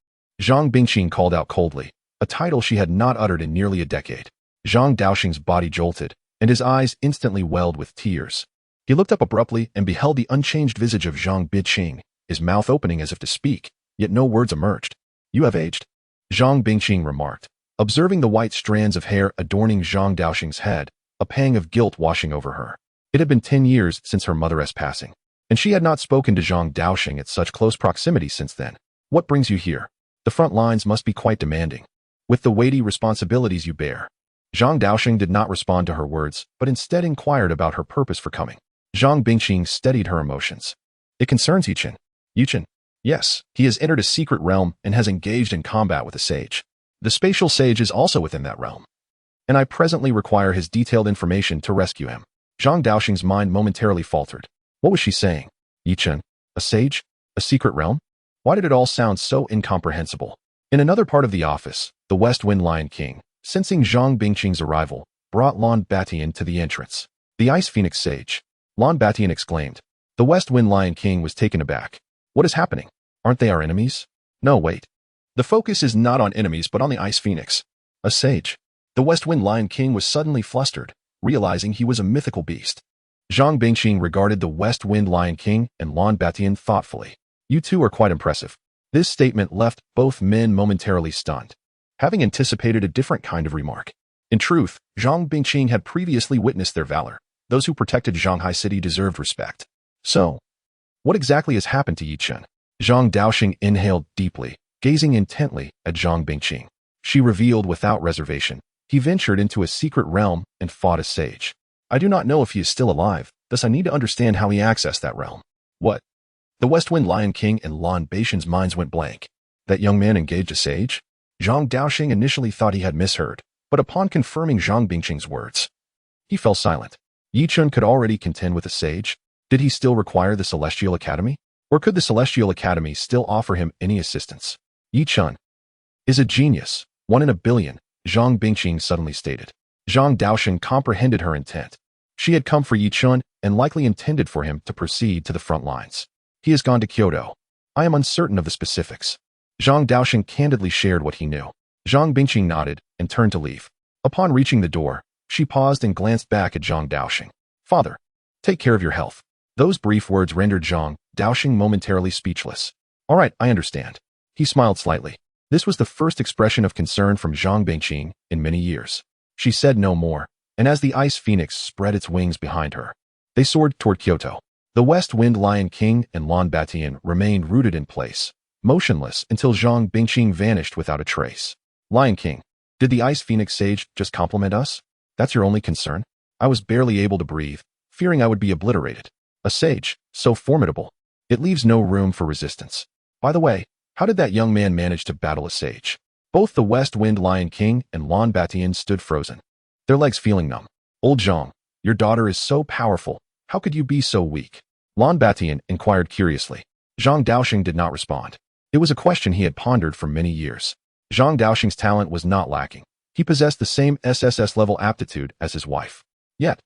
Speaker 1: Zhang Bingqing called out coldly, a title she had not uttered in nearly a decade. Zhang Daoxing's body jolted, and his eyes instantly welled with tears. He looked up abruptly and beheld the unchanged visage of Zhang Bingqing, his mouth opening as if to speak, yet no words emerged. You have aged, Zhang Bingqing remarked, observing the white strands of hair adorning Zhang Daoxing's head, a pang of guilt washing over her. It had been 10 years since her mother's passing, and she had not spoken to Zhang Daoxing at such close proximity since then. What brings you here? The front lines must be quite demanding, with the weighty responsibilities you bear. Zhang Daoxing did not respond to her words, but instead inquired about her purpose for coming. Zhang Bingqing steadied her emotions. It concerns Chen. Chen? Yes, he has entered a secret realm and has engaged in combat with a sage. The spatial sage is also within that realm, and I presently require his detailed information to rescue him. Zhang Daoxing's mind momentarily faltered. What was she saying? Chen? A sage? A secret realm? Why did it all sound so incomprehensible? In another part of the office, the West Wind Lion King, sensing Zhang Bingqing's arrival, brought Lan Batian to the entrance. The Ice Phoenix Sage. Lan Batian exclaimed. The West Wind Lion King was taken aback. What is happening? Aren't they our enemies? No, wait. The focus is not on enemies but on the Ice Phoenix. A sage. The West Wind Lion King was suddenly flustered, realizing he was a mythical beast. Zhang Bingqing regarded the West Wind Lion King and Lan Batian thoughtfully. You two are quite impressive. This statement left both men momentarily stunned, having anticipated a different kind of remark. In truth, Zhang Bingqing had previously witnessed their valor. Those who protected Shanghai City deserved respect. So, what exactly has happened to Chen? Zhang Daoxing inhaled deeply, gazing intently at Zhang Bingqing. She revealed without reservation. He ventured into a secret realm and fought a sage. I do not know if he is still alive, thus I need to understand how he accessed that realm. What? The West Wind Lion King and Lan Batian's minds went blank. That young man engaged a sage? Zhang Daoxing initially thought he had misheard, but upon confirming Zhang Bingqing's words, he fell silent. Chen could already contend with a sage. Did he still require the Celestial Academy? Or could the Celestial Academy still offer him any assistance? Chen is a genius, 1 in a billion, Zhang Bingqing suddenly stated. Zhang Daoxing comprehended her intent. She had come for Chen and likely intended for him to proceed to the front lines. He has gone to Kyoto. I am uncertain of the specifics. Zhang Daoxing candidly shared what he knew. Zhang Bingqing nodded and turned to leave. Upon reaching the door, she paused and glanced back at Zhang Daoxing. Father, take care of your health. Those brief words rendered Zhang Daoxing momentarily speechless. All right, I understand. He smiled slightly. This was the first expression of concern from Zhang Bingqing in many years. She said no more, and as the Ice Phoenix spread its wings behind her, they soared toward Kyoto. The West Wind Lion King and Lan Batian remained rooted in place, motionless until Zhang Bingqing vanished without a trace. Lion King, did the Ice Phoenix Sage just compliment us? That's your only concern? I was barely able to breathe, fearing I would be obliterated. A sage, so formidable. It leaves no room for resistance. By the way, how did that young man manage to battle a sage? Both the West Wind Lion King and Lan Batian stood frozen, their legs feeling numb. Old Zhang, your daughter is so powerful. How could you be so weak? Lan Batian inquired curiously. Zhang Daoxing did not respond. It was a question he had pondered for many years. Zhang Daoxing's talent was not lacking. He possessed the same SSS-level aptitude as his wife. Yet,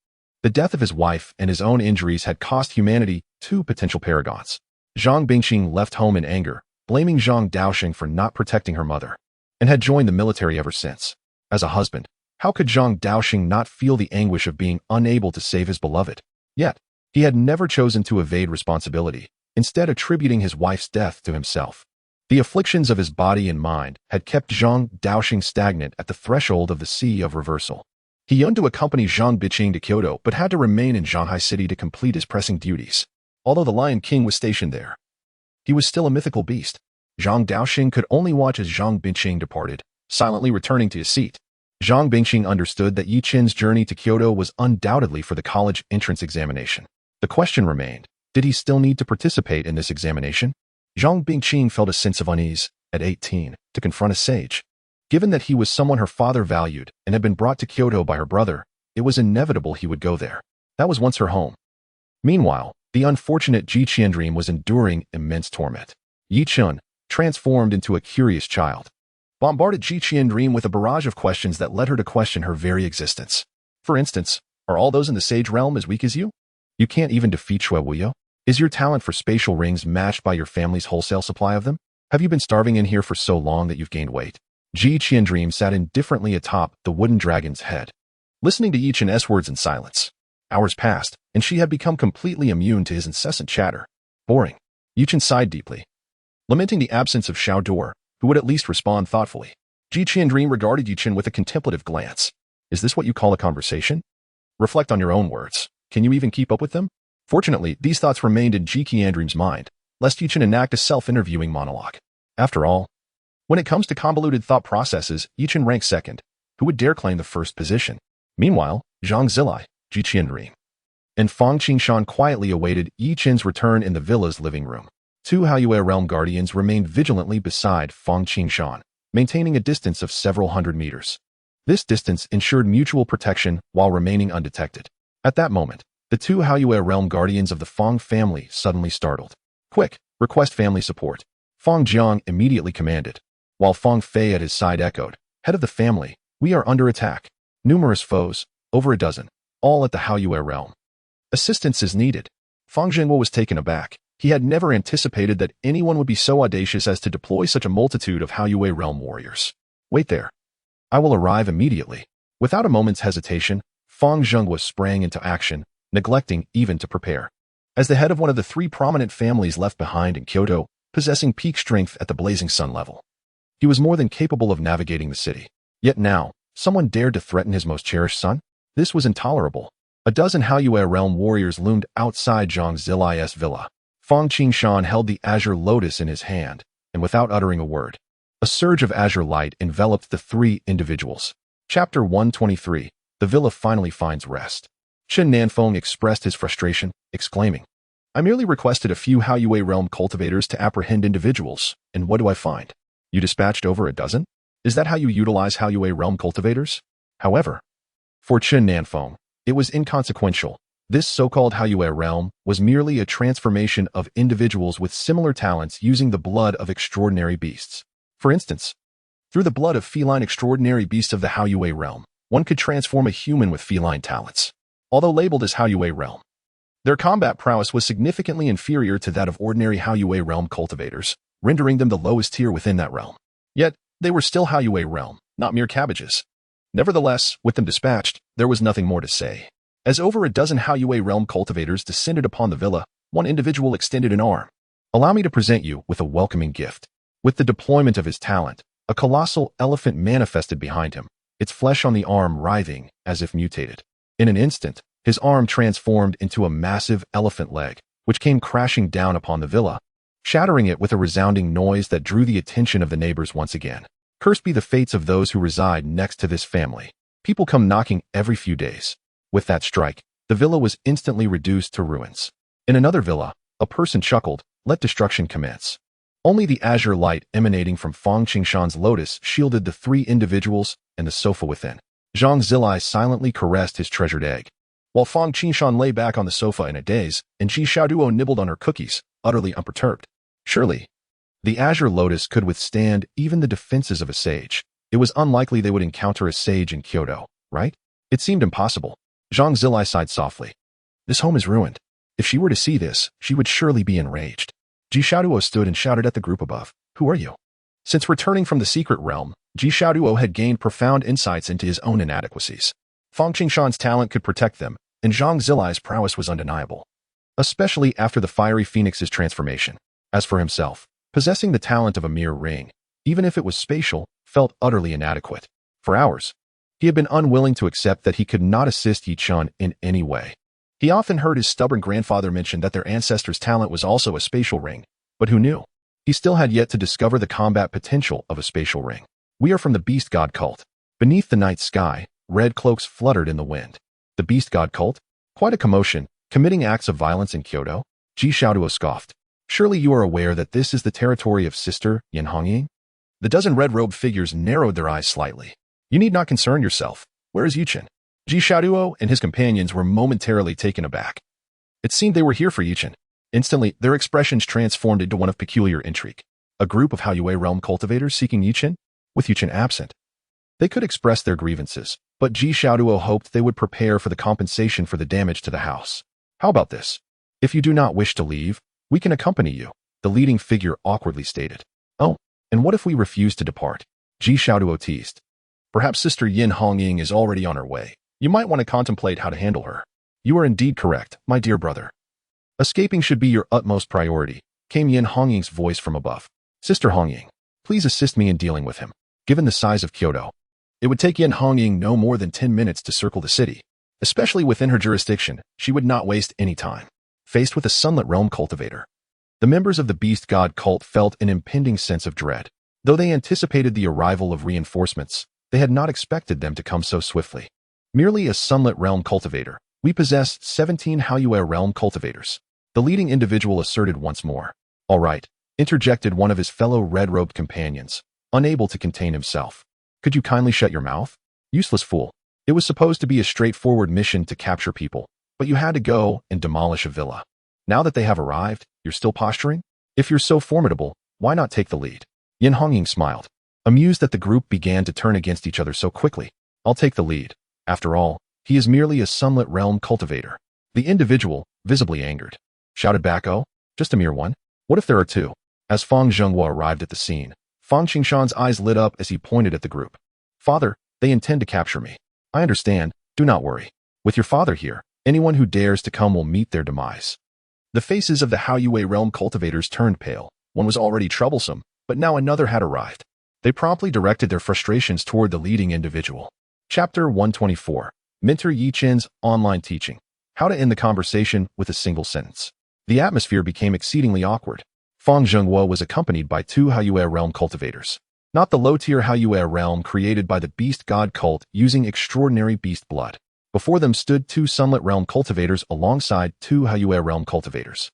Speaker 1: the death of his wife and his own injuries had cost humanity 2 potential paragons. Zhang Bingqing left home in anger, blaming Zhang Daoxing for not protecting her mother, and had joined the military ever since. As a husband, how could Zhang Daoxing not feel the anguish of being unable to save his beloved? Yet, he had never chosen to evade responsibility, instead attributing his wife's death to himself. The afflictions of his body and mind had kept Zhang Daoxing stagnant at the threshold of the sea of reversal. He yearned to accompany Zhang Bingqing to Kyoto but had to remain in Shanghai City to complete his pressing duties. Although the Lion King was stationed there, he was still a mythical beast. Zhang Daoxing could only watch as Zhang Bingqing departed, silently returning to his seat. Zhang Bingqing understood that Chen's journey to Kyoto was undoubtedly for the college entrance examination. The question remained, did he still need to participate in this examination? Zhang Bingqing felt a sense of unease, at 18, to confront a sage. Given that he was someone her father valued and had been brought to Kyoto by her brother, it was inevitable he would go there. That was once her home. Meanwhile, the unfortunate Chen dream was enduring immense torment. Chen, transformed into a curious child, bombarded Chen dream with a barrage of questions that led her to question her very existence. For instance, are all those in the sage realm as weak as you? You can't even defeat Shui Wuyo? Is your talent for spatial rings matched by your family's wholesale supply of them? Have you been starving in here for so long that you've gained weight? Ji Qiandream sat indifferently atop the wooden dragon's head, listening to Yichen's words in silence. Hours passed, and she had become completely immune to his incessant chatter. Boring. Yichen sighed deeply, lamenting the absence of Xiao Dor, who would at least respond thoughtfully. Ji Qiandream regarded Yichen with a contemplative glance. Is this what you call a conversation? Reflect on your own words. Can you even keep up with them? Fortunately, these thoughts remained in Ji Qiandream's mind, lest Yichen enact a self-interviewing monologue. After all, when it comes to convoluted thought processes, Yichen ranks second. Who would dare claim the first position? Meanwhile, Zhang Zilai, Ji Qiandream, and Fang Qingshan quietly awaited Yichen's return in the villa's living room. Two Haoyue realm guardians remained vigilantly beside Fang Qingshan, maintaining a distance of several hundred meters. This distance ensured mutual protection while remaining undetected. At that moment, the two Haoyue realm guardians of the Fang family suddenly startled. Quick, request family support. Fang Jiang immediately commanded, while Fang Fei at his side echoed, head of the family, we are under attack. Numerous foes, over a dozen, all at the Haoyue realm. Assistance is needed. Fang Zhenguo was taken aback. He had never anticipated that anyone would be so audacious as to deploy such a multitude of Haoyue realm warriors. Wait there. I will arrive immediately. Without a moment's hesitation, Fang Zhenguo sprang into action, neglecting even to prepare. As the head of one of the three prominent families left behind in Kyoto, possessing peak strength at the blazing sun level, he was more than capable of navigating the city. Yet now, someone dared to threaten his most cherished son? This was intolerable. A dozen Haoyue realm warriors loomed outside Zhang Zilai's villa. Fang Qingshan held the azure lotus in his hand, and without uttering a word, a surge of azure light enveloped the three individuals. Chapter 123. The villa finally finds rest. Chen Nanfeng expressed his frustration, exclaiming, I merely requested a few Haoyue realm cultivators to apprehend individuals, and what do I find? You dispatched over a dozen? Is that how you utilize Haoyue realm cultivators? However, for Chen Nanfeng, it was inconsequential. This so-called Haoyue realm was merely a transformation of individuals with similar talents using the blood of extraordinary beasts. For instance, through the blood of feline extraordinary beasts of the Haoyue realm, one could transform a human with feline talents. Although labeled as Haoyue realm, their combat prowess was significantly inferior to that of ordinary Haoyue realm cultivators, rendering them the lowest tier within that realm. Yet, they were still Haoyue realm, not mere cabbages. Nevertheless, with them dispatched, there was nothing more to say. As over a dozen Haoyue realm cultivators descended upon the villa, one individual extended an arm. Allow me to present you with a welcoming gift. With the deployment of his talent, a colossal elephant manifested behind him, its flesh on the arm writhing as if mutated. In an instant, his arm transformed into a massive elephant leg, which came crashing down upon the villa, shattering it with a resounding noise that drew the attention of the neighbors once again. Cursed be the fates of those who reside next to this family. People come knocking every few days. With that strike, the villa was instantly reduced to ruins. In another villa, a person chuckled, let destruction commence. Only the azure light emanating from Fang Qingshan's lotus shielded the three individuals and the sofa within. Zhang Zilai silently caressed his treasured egg, while Fang Qingshan lay back on the sofa in a daze, and Ji Xiaoduo nibbled on her cookies, utterly unperturbed. Surely, the azure lotus could withstand even the defenses of a sage. It was unlikely they would encounter a sage in Kyoto, right? It seemed impossible. Zhang Zilai sighed softly. This home is ruined. If she were to see this, she would surely be enraged. Ji Xiaoduo stood and shouted at the group above. Who are you? Since returning from the secret realm, Ji Xiaoduo had gained profound insights into his own inadequacies. Fang Qingshan's talent could protect them, and Zhang Zilai's prowess was undeniable, especially after the fiery phoenix's transformation. As for himself, possessing the talent of a mere ring, even if it was spatial, felt utterly inadequate. For hours, he had been unwilling to accept that he could not assist Yichen in any way. He often heard his stubborn grandfather mention that their ancestor's talent was also a spatial ring, but who knew? He still had yet to discover the combat potential of a spatial ring. We are from the Beast God cult. Beneath the night sky, red cloaks fluttered in the wind. The Beast God cult? Quite a commotion, committing acts of violence in Kyoto? Ji Xiaoduo scoffed. Surely you are aware that this is the territory of Sister Yin Hongying? The dozen red-robed figures narrowed their eyes slightly. You need not concern yourself. Where is Yichen? Ji Xiaoduo and his companions were momentarily taken aback. It seemed they were here for Yichen. Instantly, their expressions transformed into one of peculiar intrigue. A group of Haoyue realm cultivators seeking Yichen? With Yichen absent. They could express their grievances, but Ji Xiaoduo hoped they would prepare for the compensation for the damage to the house. How about this? If you do not wish to leave, we can accompany you, the leading figure awkwardly stated. Oh, and what if we refuse to depart? Susanoo teased. Perhaps Sister Yin Hongying is already on her way. You might want to contemplate how to handle her. You are indeed correct, my dear brother. Escaping should be your utmost priority, came Yin Hongying's voice from above. Sister Hongying, please assist me in dealing with him. Given the size of Kyoto, it would take Yin Hongying no more than 10 minutes to circle the city. Especially within her jurisdiction, she would not waste any time. Faced with a sunlit realm cultivator, the members of the beast god cult felt an impending sense of dread. Though they anticipated the arrival of reinforcements, they had not expected them to come so swiftly. Merely a sunlit realm cultivator, we possess 17 Haoyue realm cultivators. The leading individual asserted once more. All right, interjected one of his fellow red-robed companions, unable to contain himself. Could you kindly shut your mouth? Useless fool. It was supposed to be a straightforward mission to capture people, but you had to go and demolish a villa. Now that they have arrived, you're still posturing? If you're so formidable, why not take the lead? Yin Hongying smiled, amused that the group began to turn against each other so quickly. I'll take the lead. After all, he is merely a sunlit realm cultivator. The individual, visibly angered, shouted back, oh, just a mere one? What if there are two? As Fang Zhenghua arrived at the scene, Fang Qingshan's eyes lit up as he pointed at the group. Father, they intend to capture me. I understand, do not worry. With your father here, anyone who dares to come will meet their demise. The faces of the Haoyue realm cultivators turned pale. One was already troublesome, but now another had arrived. They promptly directed their frustrations toward the leading individual. Chapter 124. Mentor Yi Chen's Online Teaching. How to end the conversation with a single sentence. The atmosphere became exceedingly awkward. Fang Zhenghua was accompanied by two Haoyue realm cultivators. Not the low-tier Haoyue realm created by the beast god cult using extraordinary beast blood. Before them stood two sunlit realm cultivators alongside two Haoyue realm cultivators,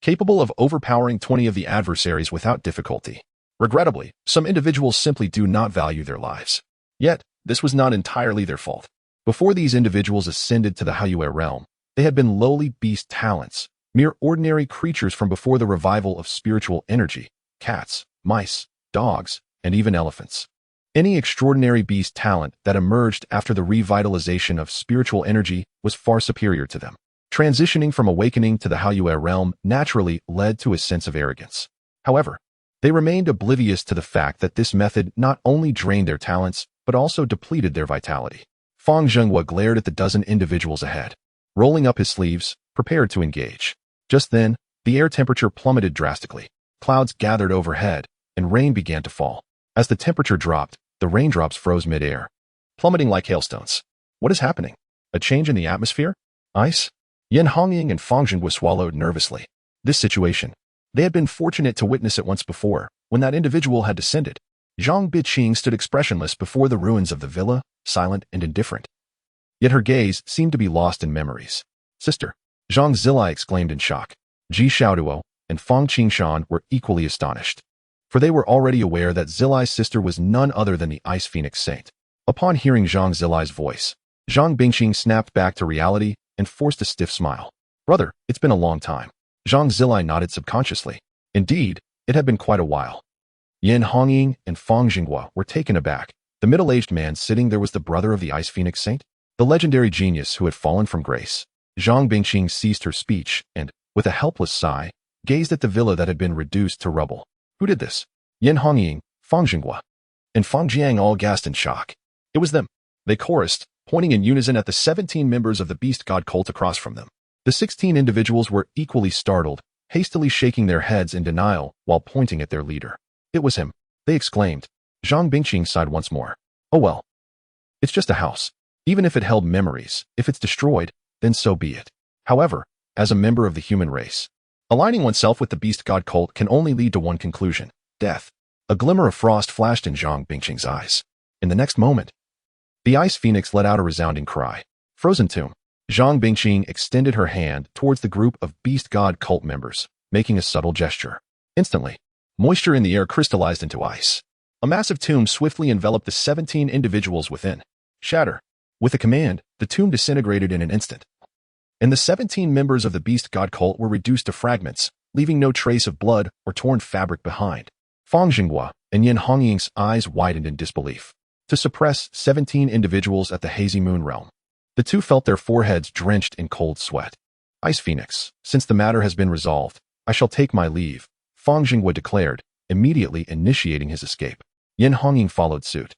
Speaker 1: capable of overpowering 20 of the adversaries without difficulty. Regrettably, some individuals simply do not value their lives. Yet, this was not entirely their fault. Before these individuals ascended to the Haoyue realm, they had been lowly beast talents, mere ordinary creatures from before the revival of spiritual energy, cats, mice, dogs, and even elephants. Any extraordinary beast talent that emerged after the revitalization of spiritual energy was far superior to them. Transitioning from awakening to the Haoyue realm naturally led to a sense of arrogance. However, they remained oblivious to the fact that this method not only drained their talents, but also depleted their vitality. Fang Zhenghua glared at the dozen individuals ahead, rolling up his sleeves, prepared to engage. Just then, the air temperature plummeted drastically. Clouds gathered overhead, and rain began to fall. As the temperature dropped, the raindrops froze mid-air, plummeting like hailstones. What is happening? A change in the atmosphere? Ice? Yin Hongying and Fang Zhenghua swallowed nervously. This situation, they had been fortunate to witness it once before, when that individual had descended. Zhang Biqing stood expressionless before the ruins of the villa, silent and indifferent. Yet her gaze seemed to be lost in memories. Sister, Zhang Zilai exclaimed in shock. Ji Xiaoduo and Fang Qingshan were equally astonished, for they were already aware that Zilai's sister was none other than the Ice Phoenix Saint. Upon hearing Zhang Zilai's voice, Zhang Bingqing snapped back to reality and forced a stiff smile. Brother, it's been a long time. Zhang Zilai nodded subconsciously. Indeed, it had been quite a while. Yin Hongying and Fang Zhenghua were taken aback. The middle-aged man sitting there was the brother of the Ice Phoenix Saint, the legendary genius who had fallen from grace. Zhang Bingqing ceased her speech and, with a helpless sigh, gazed at the villa that had been reduced to rubble. Who did this? Yin Hongying, Fang Zhenghua, and Fang Jiang all gasped in shock. It was them. They chorused, pointing in unison at the 17 members of the beast god cult across from them. The 16 individuals were equally startled, hastily shaking their heads in denial while pointing at their leader. It was him, they exclaimed. Zhang Bingqing sighed once more. Oh well. It's just a house. Even if it held memories, if it's destroyed, then so be it. However, as a member of the human race, aligning oneself with the beast god cult can only lead to one conclusion: death. A glimmer of frost flashed in Zhang Bingqing's eyes. In the next moment, the Ice Phoenix let out a resounding cry. Frozen tomb. Zhang Bingqing extended her hand towards the group of beast god cult members, making a subtle gesture. Instantly, moisture in the air crystallized into ice. A massive tomb swiftly enveloped the 17 individuals within. Shatter. With a command, the tomb disintegrated in an instant, and the 17 members of the beast god cult were reduced to fragments, leaving no trace of blood or torn fabric behind. Fang Zhenghua and Yin Hongying's eyes widened in disbelief. To suppress 17 individuals at the hazy moon realm, the two felt their foreheads drenched in cold sweat. Ice Phoenix, since the matter has been resolved, I shall take my leave, Fang Jingwu declared, immediately initiating his escape. Yin Hongying followed suit.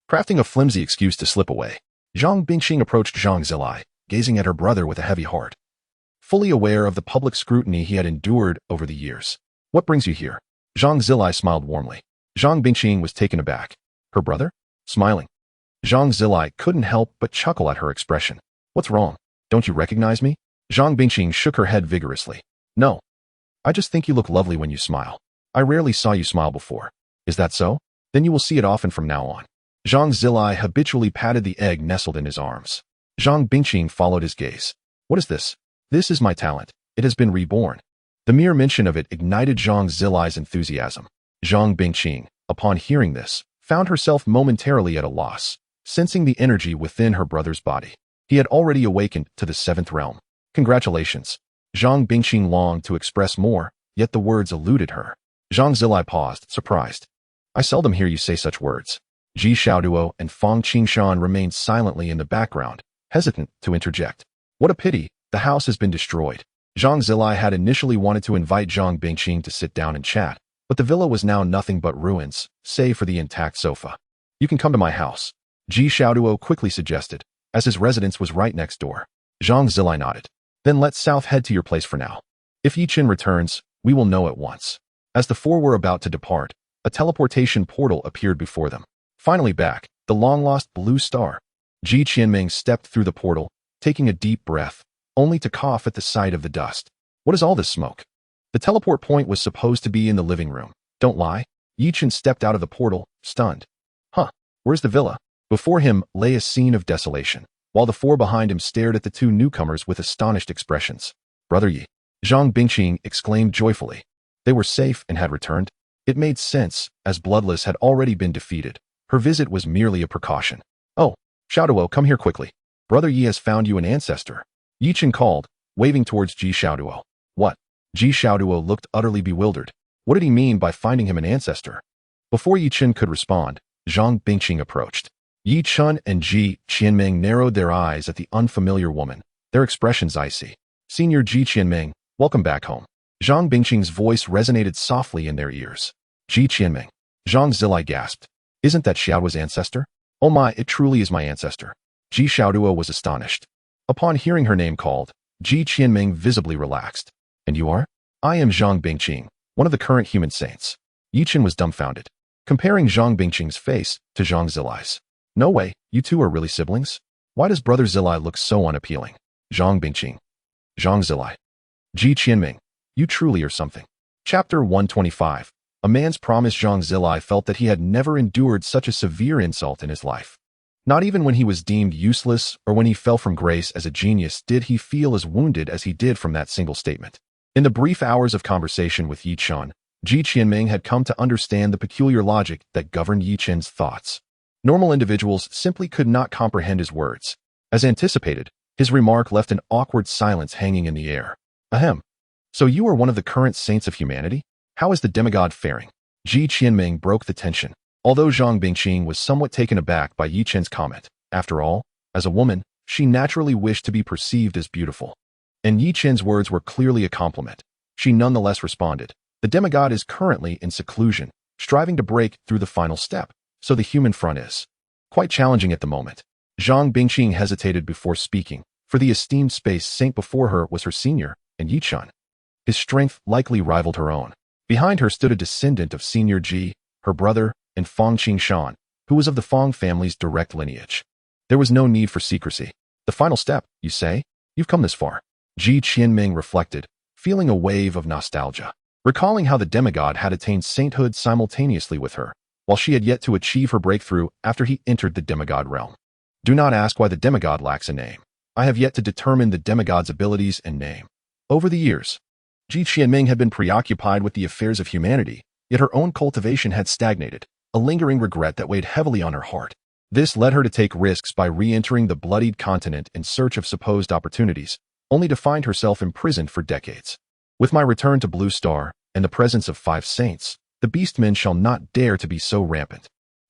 Speaker 1: Crafting a flimsy excuse to slip away, Zhang Bingqing approached Zhang Zilai, gazing at her brother with a heavy heart. Fully aware of the public scrutiny he had endured over the years. What brings you here? Zhang Zilai smiled warmly. Zhang Bingqing was taken aback. Her brother? Smiling. Zhang Zilai couldn't help but chuckle at her expression. What's wrong? Don't you recognize me? Zhang Bingqing shook her head vigorously. No. I just think you look lovely when you smile. I rarely saw you smile before. Is that so? Then you will see it often from now on. Zhang Zilai habitually patted the egg nestled in his arms. Zhang Bingqing followed his gaze. What is this? This is my talent. It has been reborn. The mere mention of it ignited Zhang Zilai's enthusiasm. Zhang Bingqing, upon hearing this, found herself momentarily at a loss, sensing the energy within her brother's body. He had already awakened to the seventh realm. Congratulations. Zhang Bingqing longed to express more, yet the words eluded her. Zhang Zilai paused, surprised. I seldom hear you say such words. Ji Xiaoduo and Fang Qingshan remained silently in the background, hesitant to interject. What a pity, the house has been destroyed. Zhang Zilai had initially wanted to invite Zhang Bingqing to sit down and chat, but the villa was now nothing but ruins, save for the intact sofa. You can come to my house, Ji Xiaoduo quickly suggested, as his residence was right next door. Zhang Zilai nodded. Then let South head to your place for now. If Yi Chen returns, we will know at once. As the four were about to depart, a teleportation portal appeared before them. Finally back, the long-lost blue star. Ji Qianming stepped through the portal, taking a deep breath, only to cough at the sight of the dust. What is all this smoke? The teleport point was supposed to be in the living room. Don't lie. Yi Chen stepped out of the portal, stunned. Huh, where's the villa? Before him lay a scene of desolation, while the four behind him stared at the two newcomers with astonished expressions. Brother Yi, Zhang Bingqing exclaimed joyfully. They were safe and had returned. It made sense, as Bloodless had already been defeated. Her visit was merely a precaution. Oh, Xiaoduo, come here quickly. Brother Yi has found you an ancestor. Yi Chen called, waving towards Ji Xiaoduo. What? Ji Xiaoduo looked utterly bewildered. What did he mean by finding him an ancestor? Before Yi Chen could respond, Zhang Bingqing approached. Yi Chen and Ji Qianming narrowed their eyes at the unfamiliar woman, their expressions icy. Senior Ji Qianming, welcome back home. Zhang Bingqing's voice resonated softly in their ears. Ji Qianming. Zhang Zilai gasped. Isn't that Xiaoduo's ancestor? Oh my, it truly is my ancestor. Ji Xiaoduo was astonished. Upon hearing her name called, Ji Qianming visibly relaxed. And you are? I am Zhang Bingqing, one of the current human saints. Yi Chen was dumbfounded, comparing Zhang Bingqing's face to Zhang Zilai's. No way, you two are really siblings? Why does brother Zilai look so unappealing? Zhang Bingqing. Zhang Zilai. Ji Qianming. You truly are something. Chapter 125. A man's promise. Zhang Zilai felt that he had never endured such a severe insult in his life. Not even when he was deemed useless or when he fell from grace as a genius did he feel as wounded as he did from that single statement. In the brief hours of conversation with Yi Chen, Ji Qianming had come to understand the peculiar logic that governed Yi Chen's thoughts. Normal individuals simply could not comprehend his words. As anticipated, his remark left an awkward silence hanging in the air. Ahem. So you are one of the current saints of humanity? How is the demigod faring? Ji Qianming broke the tension, although Zhang Bingqing was somewhat taken aback by Yi Chen's comment. After all, as a woman, she naturally wished to be perceived as beautiful. And Yi Chen's words were clearly a compliment. She nonetheless responded. The demigod is currently in seclusion, striving to break through the final step, so the human front is quite challenging at the moment. Zhang Bingqing hesitated before speaking, for the esteemed space saint before her was her senior, and Yi Chen. His strength likely rivaled her own. Behind her stood a descendant of Senior Ji, her brother, and Fang Qingshan, who was of the Fang family's direct lineage. There was no need for secrecy. The final step, you say? You've come this far. Ji Qianming reflected, feeling a wave of nostalgia, recalling how the demigod had attained sainthood simultaneously with her, while she had yet to achieve her breakthrough after he entered the demigod realm. Do not ask why the demigod lacks a name. I have yet to determine the demigod's abilities and name. Over the years, Ji Qianming had been preoccupied with the affairs of humanity, yet her own cultivation had stagnated, a lingering regret that weighed heavily on her heart. This led her to take risks by re-entering the bloodied continent in search of supposed opportunities, only to find herself imprisoned for decades. With my return to Blue Star, and the presence of 5 saints, the beastmen shall not dare to be so rampant.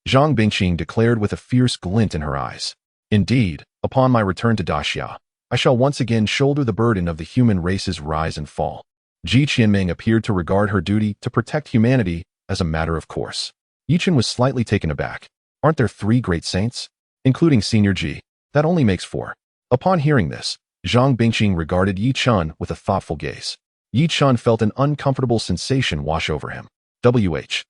Speaker 1: Zhang Bingqing declared with a fierce glint in her eyes. Indeed, upon my return to Daxia, I shall once again shoulder the burden of the human race's rise and fall. Ji Qianming appeared to regard her duty to protect humanity as a matter of course. Yi Chen was slightly taken aback. Aren't there 3 great saints? Including Senior Ji. That only makes 4. Upon hearing this, Zhang Bingqing regarded Yi Chen with a thoughtful gaze. Yi Chen felt an uncomfortable sensation wash over him. WH.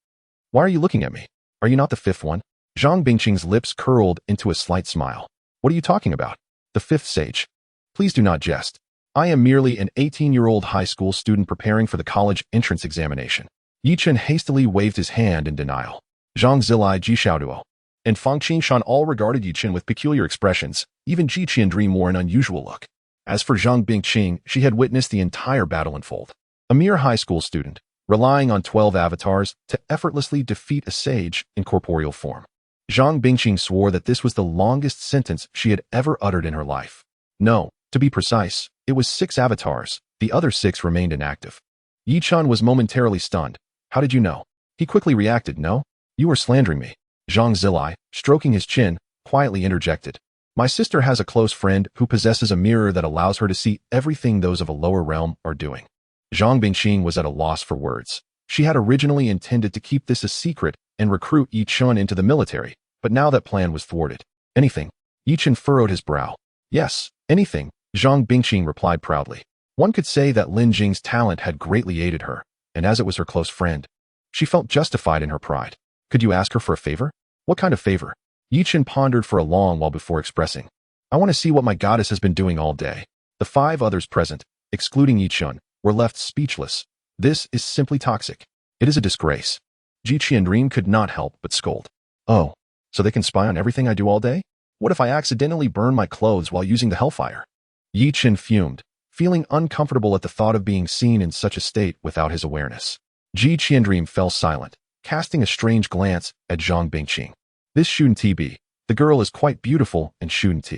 Speaker 1: Why are you looking at me? Are you not the 5th one? Zhang Bingqing's lips curled into a slight smile. What are you talking about? The 5th sage. Please do not jest. I am merely an 18-year-old high school student preparing for the college entrance examination. Yi Chen hastily waved his hand in denial. Zhang Zilai Ji Xiaoduo and Fang Qingshan all regarded Yi Chen with peculiar expressions. Even Ji Qiandream wore an unusual look. As for Zhang Bingqing, she had witnessed the entire battle unfold. A mere high school student, relying on 12 avatars to effortlessly defeat a sage in corporeal form. Zhang Bingqing swore that this was the longest sentence she had ever uttered in her life. No, to be precise, it was 6 avatars. The other 6 remained inactive. Yi Chen was momentarily stunned. How did you know? He quickly reacted. No? You are slandering me. Zhang Zilai, stroking his chin, quietly interjected. My sister has a close friend who possesses a mirror that allows her to see everything those of a lower realm are doing. Zhang Bingqing was at a loss for words. She had originally intended to keep this a secret and recruit Yi Chen into the military, but now that plan was thwarted. Anything? Yi Chen furrowed his brow. Yes, anything, Zhang Bingqing replied proudly. One could say that Lin Jing's talent had greatly aided her, and as it was her close friend, she felt justified in her pride. Could you ask her for a favor? What kind of favor? Yi Chen pondered for a long while before expressing. I want to see what my goddess has been doing all day. The 5 others present, excluding Yi Chen, were left speechless. This is simply toxic. It is a disgrace. Ji Qianren could not help but scold. Oh, so they can spy on everything I do all day? What if I accidentally burn my clothes while using the hellfire? Yi Chen fumed, feeling uncomfortable at the thought of being seen in such a state without his awareness. Ji Qianren fell silent, casting a strange glance at Zhang Bingqing. This shouldn't be. The girl is quite beautiful and shouldn't.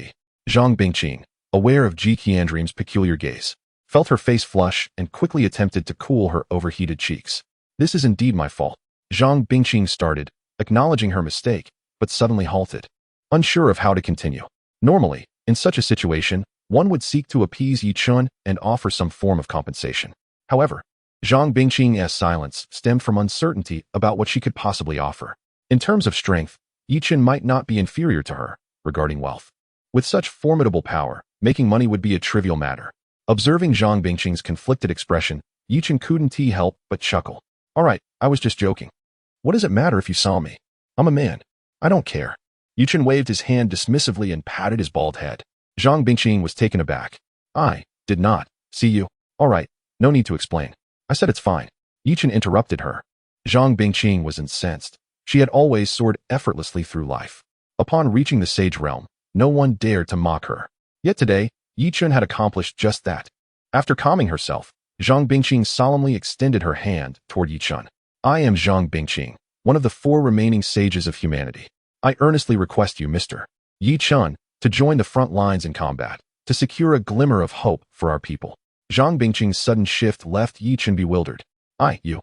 Speaker 1: Zhang Bingqing, aware of Ji Qianren's peculiar gaze, felt her face flush and quickly attempted to cool her overheated cheeks. This is indeed my fault. Zhang Bingqing started, acknowledging her mistake, but suddenly halted, unsure of how to continue. Normally, in such a situation, one would seek to appease Yi Chen and offer some form of compensation. However, Zhang Bingqing's silence stemmed from uncertainty about what she could possibly offer. In terms of strength, Yi Chen might not be inferior to her. Regarding wealth, with such formidable power, making money would be a trivial matter. Observing Zhang Bingqing's conflicted expression, Yi Chen couldn't help but chuckle. All right, I was just joking. What does it matter if you saw me? I'm a man. I don't care. Yi Chen waved his hand dismissively and patted his bald head. Zhang Bingqing was taken aback. I did not see you. All right, no need to explain. I said it's fine. Yi Chen interrupted her. Zhang Bingqing was incensed. She had always soared effortlessly through life. Upon reaching the sage realm, no one dared to mock her. Yet today, Yi Chen had accomplished just that. After calming herself, Zhang Bingqing solemnly extended her hand toward Yi Chen. I am Zhang Bingqing, one of the 4 remaining sages of humanity. I earnestly request you, Mr. Yi Chen, to join the front lines in combat, to secure a glimmer of hope for our people. Zhang Bingqing's sudden shift left Yi Chen bewildered. You.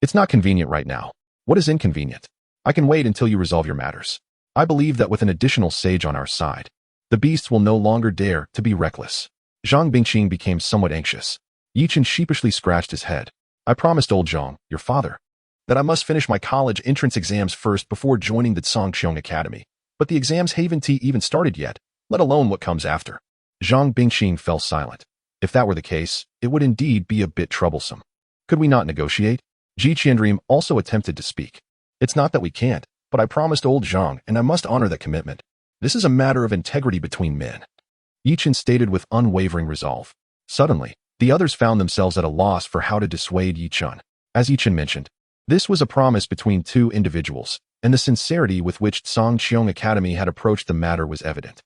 Speaker 1: It's not convenient right now. What is inconvenient? I can wait until you resolve your matters. I believe that with an additional sage on our side, the beasts will no longer dare to be reckless. Zhang Bingqing became somewhat anxious. Yi Chen sheepishly scratched his head. I promised old Zhang, your father, that I must finish my college entrance exams first before joining the Songqiong Academy. But the exams haven't even started yet, let alone what comes after. Zhang Bingqing fell silent. If that were the case, it would indeed be a bit troublesome. Could we not negotiate? Ji Qianren also attempted to speak. It's not that we can't, but I promised old Zhang and I must honor that commitment. This is a matter of integrity between men. Yi Chen stated with unwavering resolve. Suddenly, the others found themselves at a loss for how to dissuade Yi Chen. As Yi Chen mentioned, this was a promise between 2 individuals, and the sincerity with which Songqiong Academy had approached the matter was evident.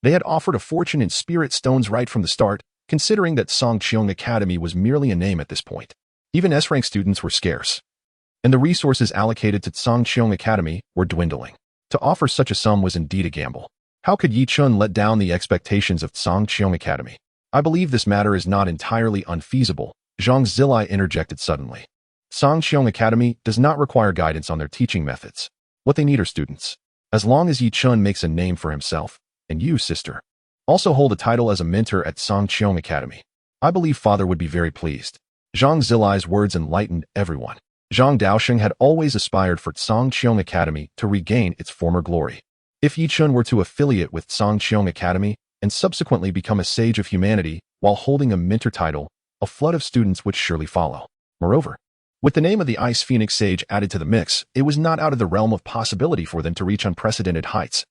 Speaker 1: They had offered a fortune in spirit stones right from the start, considering that Songqiong Academy was merely a name at this point. Even S-rank students were scarce, and the resources allocated to Songqiong Academy were dwindling. To offer such a sum was indeed a gamble. How could Yi Chen let down the expectations of Songqiong Academy? I believe this matter is not entirely unfeasible, Zhang Zilai interjected suddenly. Songqiong Academy does not require guidance on their teaching methods. What they need are students. As long as Yi Chen makes a name for himself, and you, sister, Also hold a title as a mentor at Songqiong Academy. I believe father would be very pleased. Zhang Zilai's words enlightened everyone. Zhang Daosheng had always aspired for Songqiong Academy to regain its former glory. If Yi Chun were to affiliate with Songqiong Academy and subsequently become a sage of humanity while holding a mentor title, a flood of students would surely follow. Moreover, with the name of the Ice Phoenix Sage added to the mix, it was not out of the realm of possibility for them to reach unprecedented heights,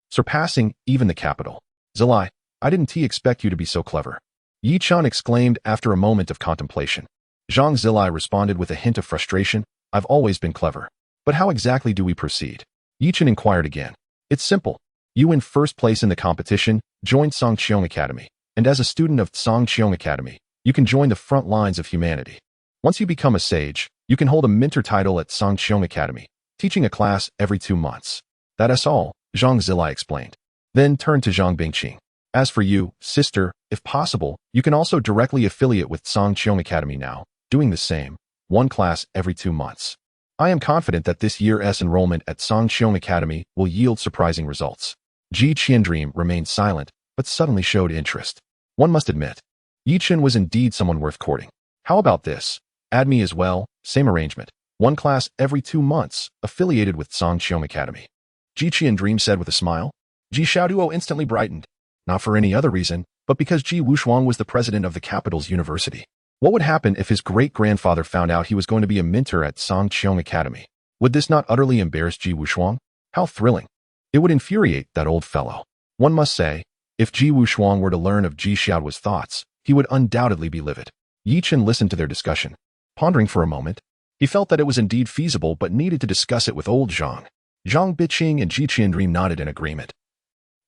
Speaker 1: surpassing even the capital. Zilai, I didn't expect you to be so clever. Yi Chun exclaimed after a moment of contemplation. Zhang Zilai responded with a hint of frustration. I've always been clever. But how exactly do we proceed? Yi Chun inquired again. It's simple. You in first place in the competition, joined Songqiong Academy, and as a student of Songqiong Academy, you can join the front lines of humanity. Once you become a sage, you can hold a mentor title at Songqiong Academy, teaching a class every 2 months. That's all, Zhang Zilai explained. Then turned to Zhang Bingqing. As for you, sister, if possible, you can also directly affiliate with Songqiong Academy now, doing the same, 1 class every 2 months. I am confident that this year's enrollment at Songqiong Academy will yield surprising results. Ji Qiandream remained silent, but suddenly showed interest. One must admit, Yi Chun was indeed someone worth courting. How about this? Add me as well, same arrangement. 1 class every 2 months, affiliated with Songqiong Academy. Ji Qiandream said with a smile. Ji Xiaoduo instantly brightened. Not for any other reason, but because Ji Wushuang was the president of the capital's university. What would happen if his great-grandfather found out he was going to be a mentor at Songqiong Academy? Would this not utterly embarrass Ji Wushuang? How thrilling. It would infuriate that old fellow. One must say, if Ji Wushuang were to learn of Ji Xiaoduo's thoughts, he would undoubtedly be livid. Yi Chun listened to their discussion. Pondering for a moment, he felt that it was indeed feasible but needed to discuss it with old Zhang. Zhang Biqing and Ji Qiandream nodded in agreement,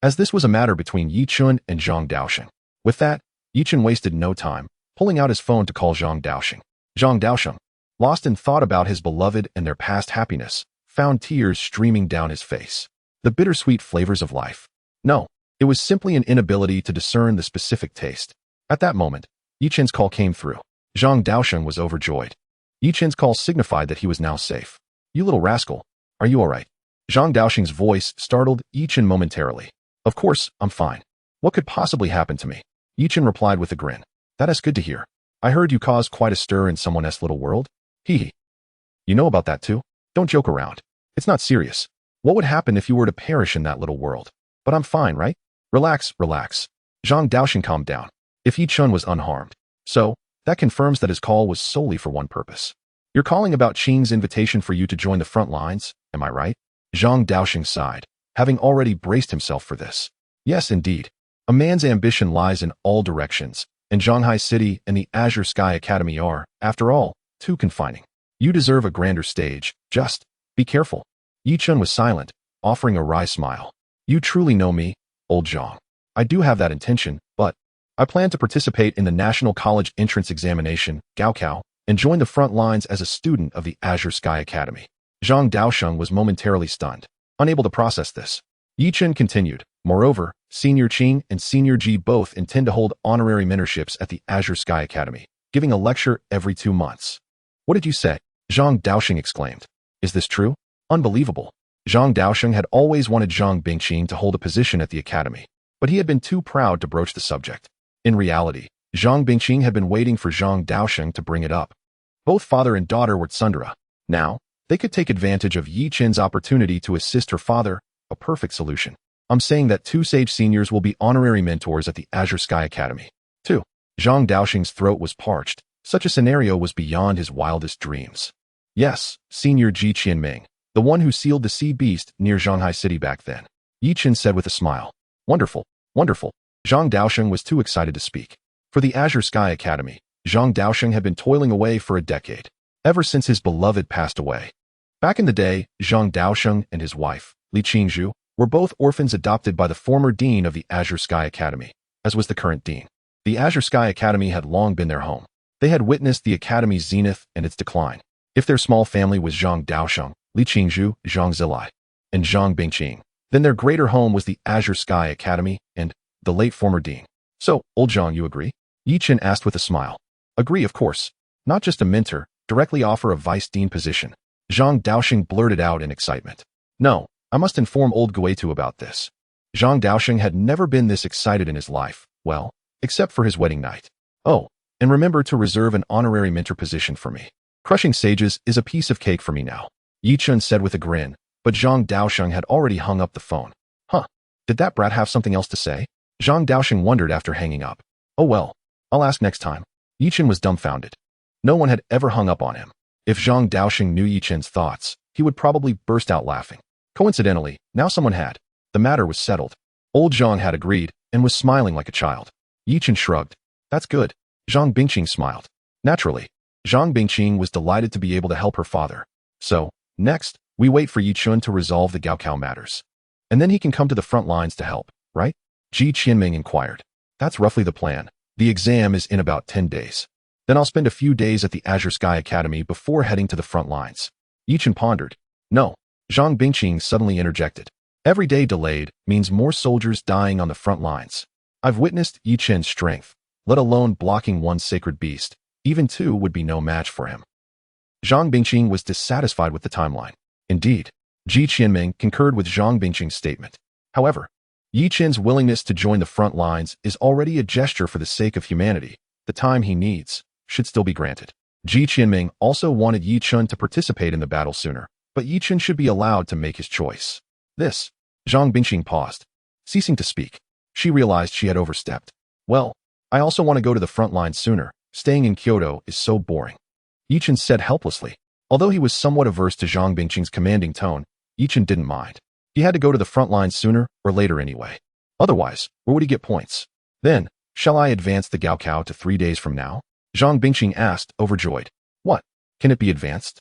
Speaker 1: as this was a matter between Yi Chun and Zhang Daosheng. With that, Yi Chun wasted no time, pulling out his phone to call Zhang Daosheng. Zhang Daosheng, lost in thought about his beloved and their past happiness, found tears streaming down his face. The bittersweet flavors of life. No, it was simply an inability to discern the specific taste. At that moment, Yi Chun's call came through. Zhang Daosheng was overjoyed. Yi Chun's call signified that he was now safe. You little rascal, are you all right? Zhang Daosheng's voice startled Yi Chun momentarily. Of course, I'm fine. What could possibly happen to me? Yi Chun replied with a grin. That is good to hear. I heard you caused quite a stir in someone's little world. Hee hee. You know about that too? Don't joke around. It's not serious. What would happen if you were to perish in that little world? But I'm fine, right? Relax, relax. Zhang Daosheng calmed down. If Yi Chun was unharmed. So, that confirms that his call was solely for one purpose. You're calling about Qing's invitation for you to join the front lines, am I right? Zhang Daosheng sighed, having already braced himself for this. Yes, indeed. A man's ambition lies in all directions, and Shanghai City and the Azure Sky Academy are, after all, too confining. You deserve a grander stage, just be careful. Yi Chun was silent, offering a wry smile. You truly know me, old Zhang. I do have that intention, but I plan to participate in the National College Entrance Examination, Gaokao, and join the front lines as a student of the Azure Sky Academy. Zhang Daosheng was momentarily stunned, unable to process this. Yi Chun continued, moreover, Senior Qing and Senior Ji both intend to hold honorary mentorships at the Azure Sky Academy, giving a lecture every 2 months. What did you say? Zhang Daosheng exclaimed. Is this true? Unbelievable. Zhang Daosheng had always wanted Zhang Bingqing to hold a position at the academy, but he had been too proud to broach the subject. In reality, Zhang Bingqing had been waiting for Zhang Daosheng to bring it up. Both father and daughter were tsundere. Now, they could take advantage of Yi Chun's opportunity to assist her father, a perfect solution. I'm saying that 2 sage seniors will be honorary mentors at the Azure Sky Academy. 2. Zhang Daosheng's throat was parched. Such a scenario was beyond his wildest dreams. Yes, Senior Ji Qianming, the one who sealed the sea beast near Shanghai City back then. Yi Chun said with a smile. Wonderful, wonderful. Zhang Daosheng was too excited to speak. For the Azure Sky Academy, Zhang Daosheng had been toiling away for a decade, ever since his beloved passed away. Back in the day, Zhang Daosheng and his wife, Li Qingzhu, were both orphans adopted by the former dean of the Azure Sky Academy, as was the current dean. The Azure Sky Academy had long been their home. They had witnessed the academy's zenith and its decline. If their small family was Zhang Daosheng, Li Qingzhu, Zhang Zilai, and Zhang Bingqing, then their greater home was the Azure Sky Academy and the late former dean. So, old Zhang, you agree? Yi Chun asked with a smile. Agree, of course. Not just a mentor, directly offer a vice dean position. Zhang Daosheng blurted out in excitement. No, I must inform old Guetu about this. Zhang Daosheng had never been this excited in his life, well, except for his wedding night. Oh, and remember to reserve an honorary mentor position for me. Crushing sages is a piece of cake for me now, Chen said with a grin, but Zhang Daosheng had already hung up the phone. Huh, did that brat have something else to say? Zhang Daosheng wondered after hanging up. Oh well, I'll ask next time. Chen was dumbfounded. No one had ever hung up on him. If Zhang Daosheng knew Chen's thoughts, he would probably burst out laughing. Coincidentally, now someone had. The matter was settled. Old Zhang had agreed and was smiling like a child. Chen shrugged. That's good. Zhang Bingqing smiled. Naturally, Zhang Bingqing was delighted to be able to help her father. So, next, we wait for Chen to resolve the Gaokao matters. And then he can come to the front lines to help, right? Ji Qianming inquired. That's roughly the plan. The exam is in about 10 days. Then I'll spend a few days at the Azure Sky Academy before heading to the front lines. Chen pondered. No. Zhang Bingqing suddenly interjected. Every day delayed means more soldiers dying on the front lines. I've witnessed Chen's strength, let alone blocking one sacred beast. Even two would be no match for him. Zhang Bingqing was dissatisfied with the timeline. Indeed, Ji Qianming concurred with Zhang Bingqing's statement. However, Chen's willingness to join the front lines is already a gesture for the sake of humanity. The time he needs should still be granted. Ji Qianming also wanted Chen to participate in the battle sooner, but Chen should be allowed to make his choice. This. Zhang Bingqing paused. Ceasing to speak, she realized she had overstepped. Well, I also want to go to the front line sooner. Staying in Kyoto is so boring. Chen said helplessly. Although he was somewhat averse to Zhang Bingqing's commanding tone, Chen didn't mind. He had to go to the front line sooner or later anyway. Otherwise, where would he get points? Then, shall I advance the Gaokao to 3 days from now? Zhang Bingqing asked, overjoyed. What? Can it be advanced?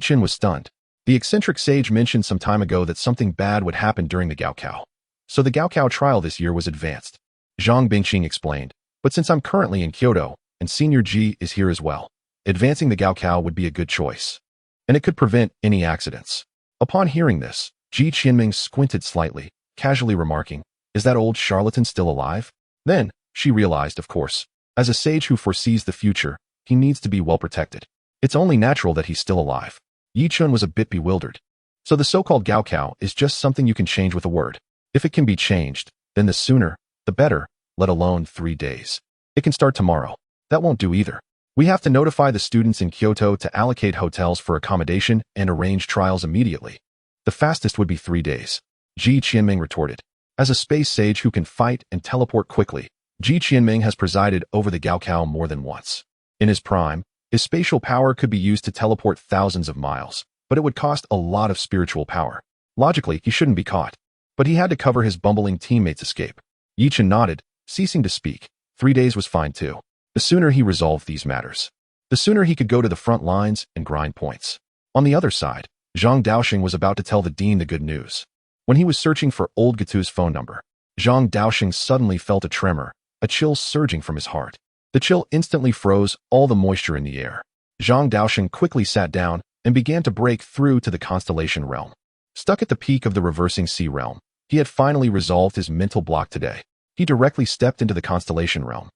Speaker 1: Chen was stunned. The eccentric sage mentioned some time ago that something bad would happen during the Gaokao. So the Gaokao trial this year was advanced. Zhang Bingqing explained. But since I'm currently in Kyoto, and Senior Ji is here as well, advancing the Gaokao would be a good choice. And it could prevent any accidents. Upon hearing this, Ji Qianming squinted slightly, casually remarking, is that old charlatan still alive? Then, she realized, of course, as a sage who foresees the future, he needs to be well protected. It's only natural that he's still alive. Chen was a bit bewildered. So the so-called Gaokao is just something you can change with a word. If it can be changed, then the sooner, the better, let alone 3 days. It can start tomorrow. That won't do either. We have to notify the students in Kyoto to allocate hotels for accommodation and arrange trials immediately. The fastest would be 3 days. Ji Qianming retorted. As a space sage who can fight and teleport quickly, Ji Qianming has presided over the Gaokao more than once. In his prime, his spatial power could be used to teleport thousands of miles, but it would cost a lot of spiritual power. Logically, he shouldn't be caught. But he had to cover his bumbling teammates' escape. Chen nodded, ceasing to speak. 3 days was fine too. The sooner he resolved these matters, the sooner he could go to the front lines and grind points. On the other side, Zhang Daosheng was about to tell the dean the good news. When he was searching for old Gatu's phone number, Zhang Daosheng suddenly felt a tremor, a chill surging from his heart. The chill instantly froze all the moisture in the air. Zhang Daosheng quickly sat down and began to break through to the constellation realm. Stuck at the peak of the reversing sea realm, he had finally resolved his mental block today. He directly stepped into the constellation realm.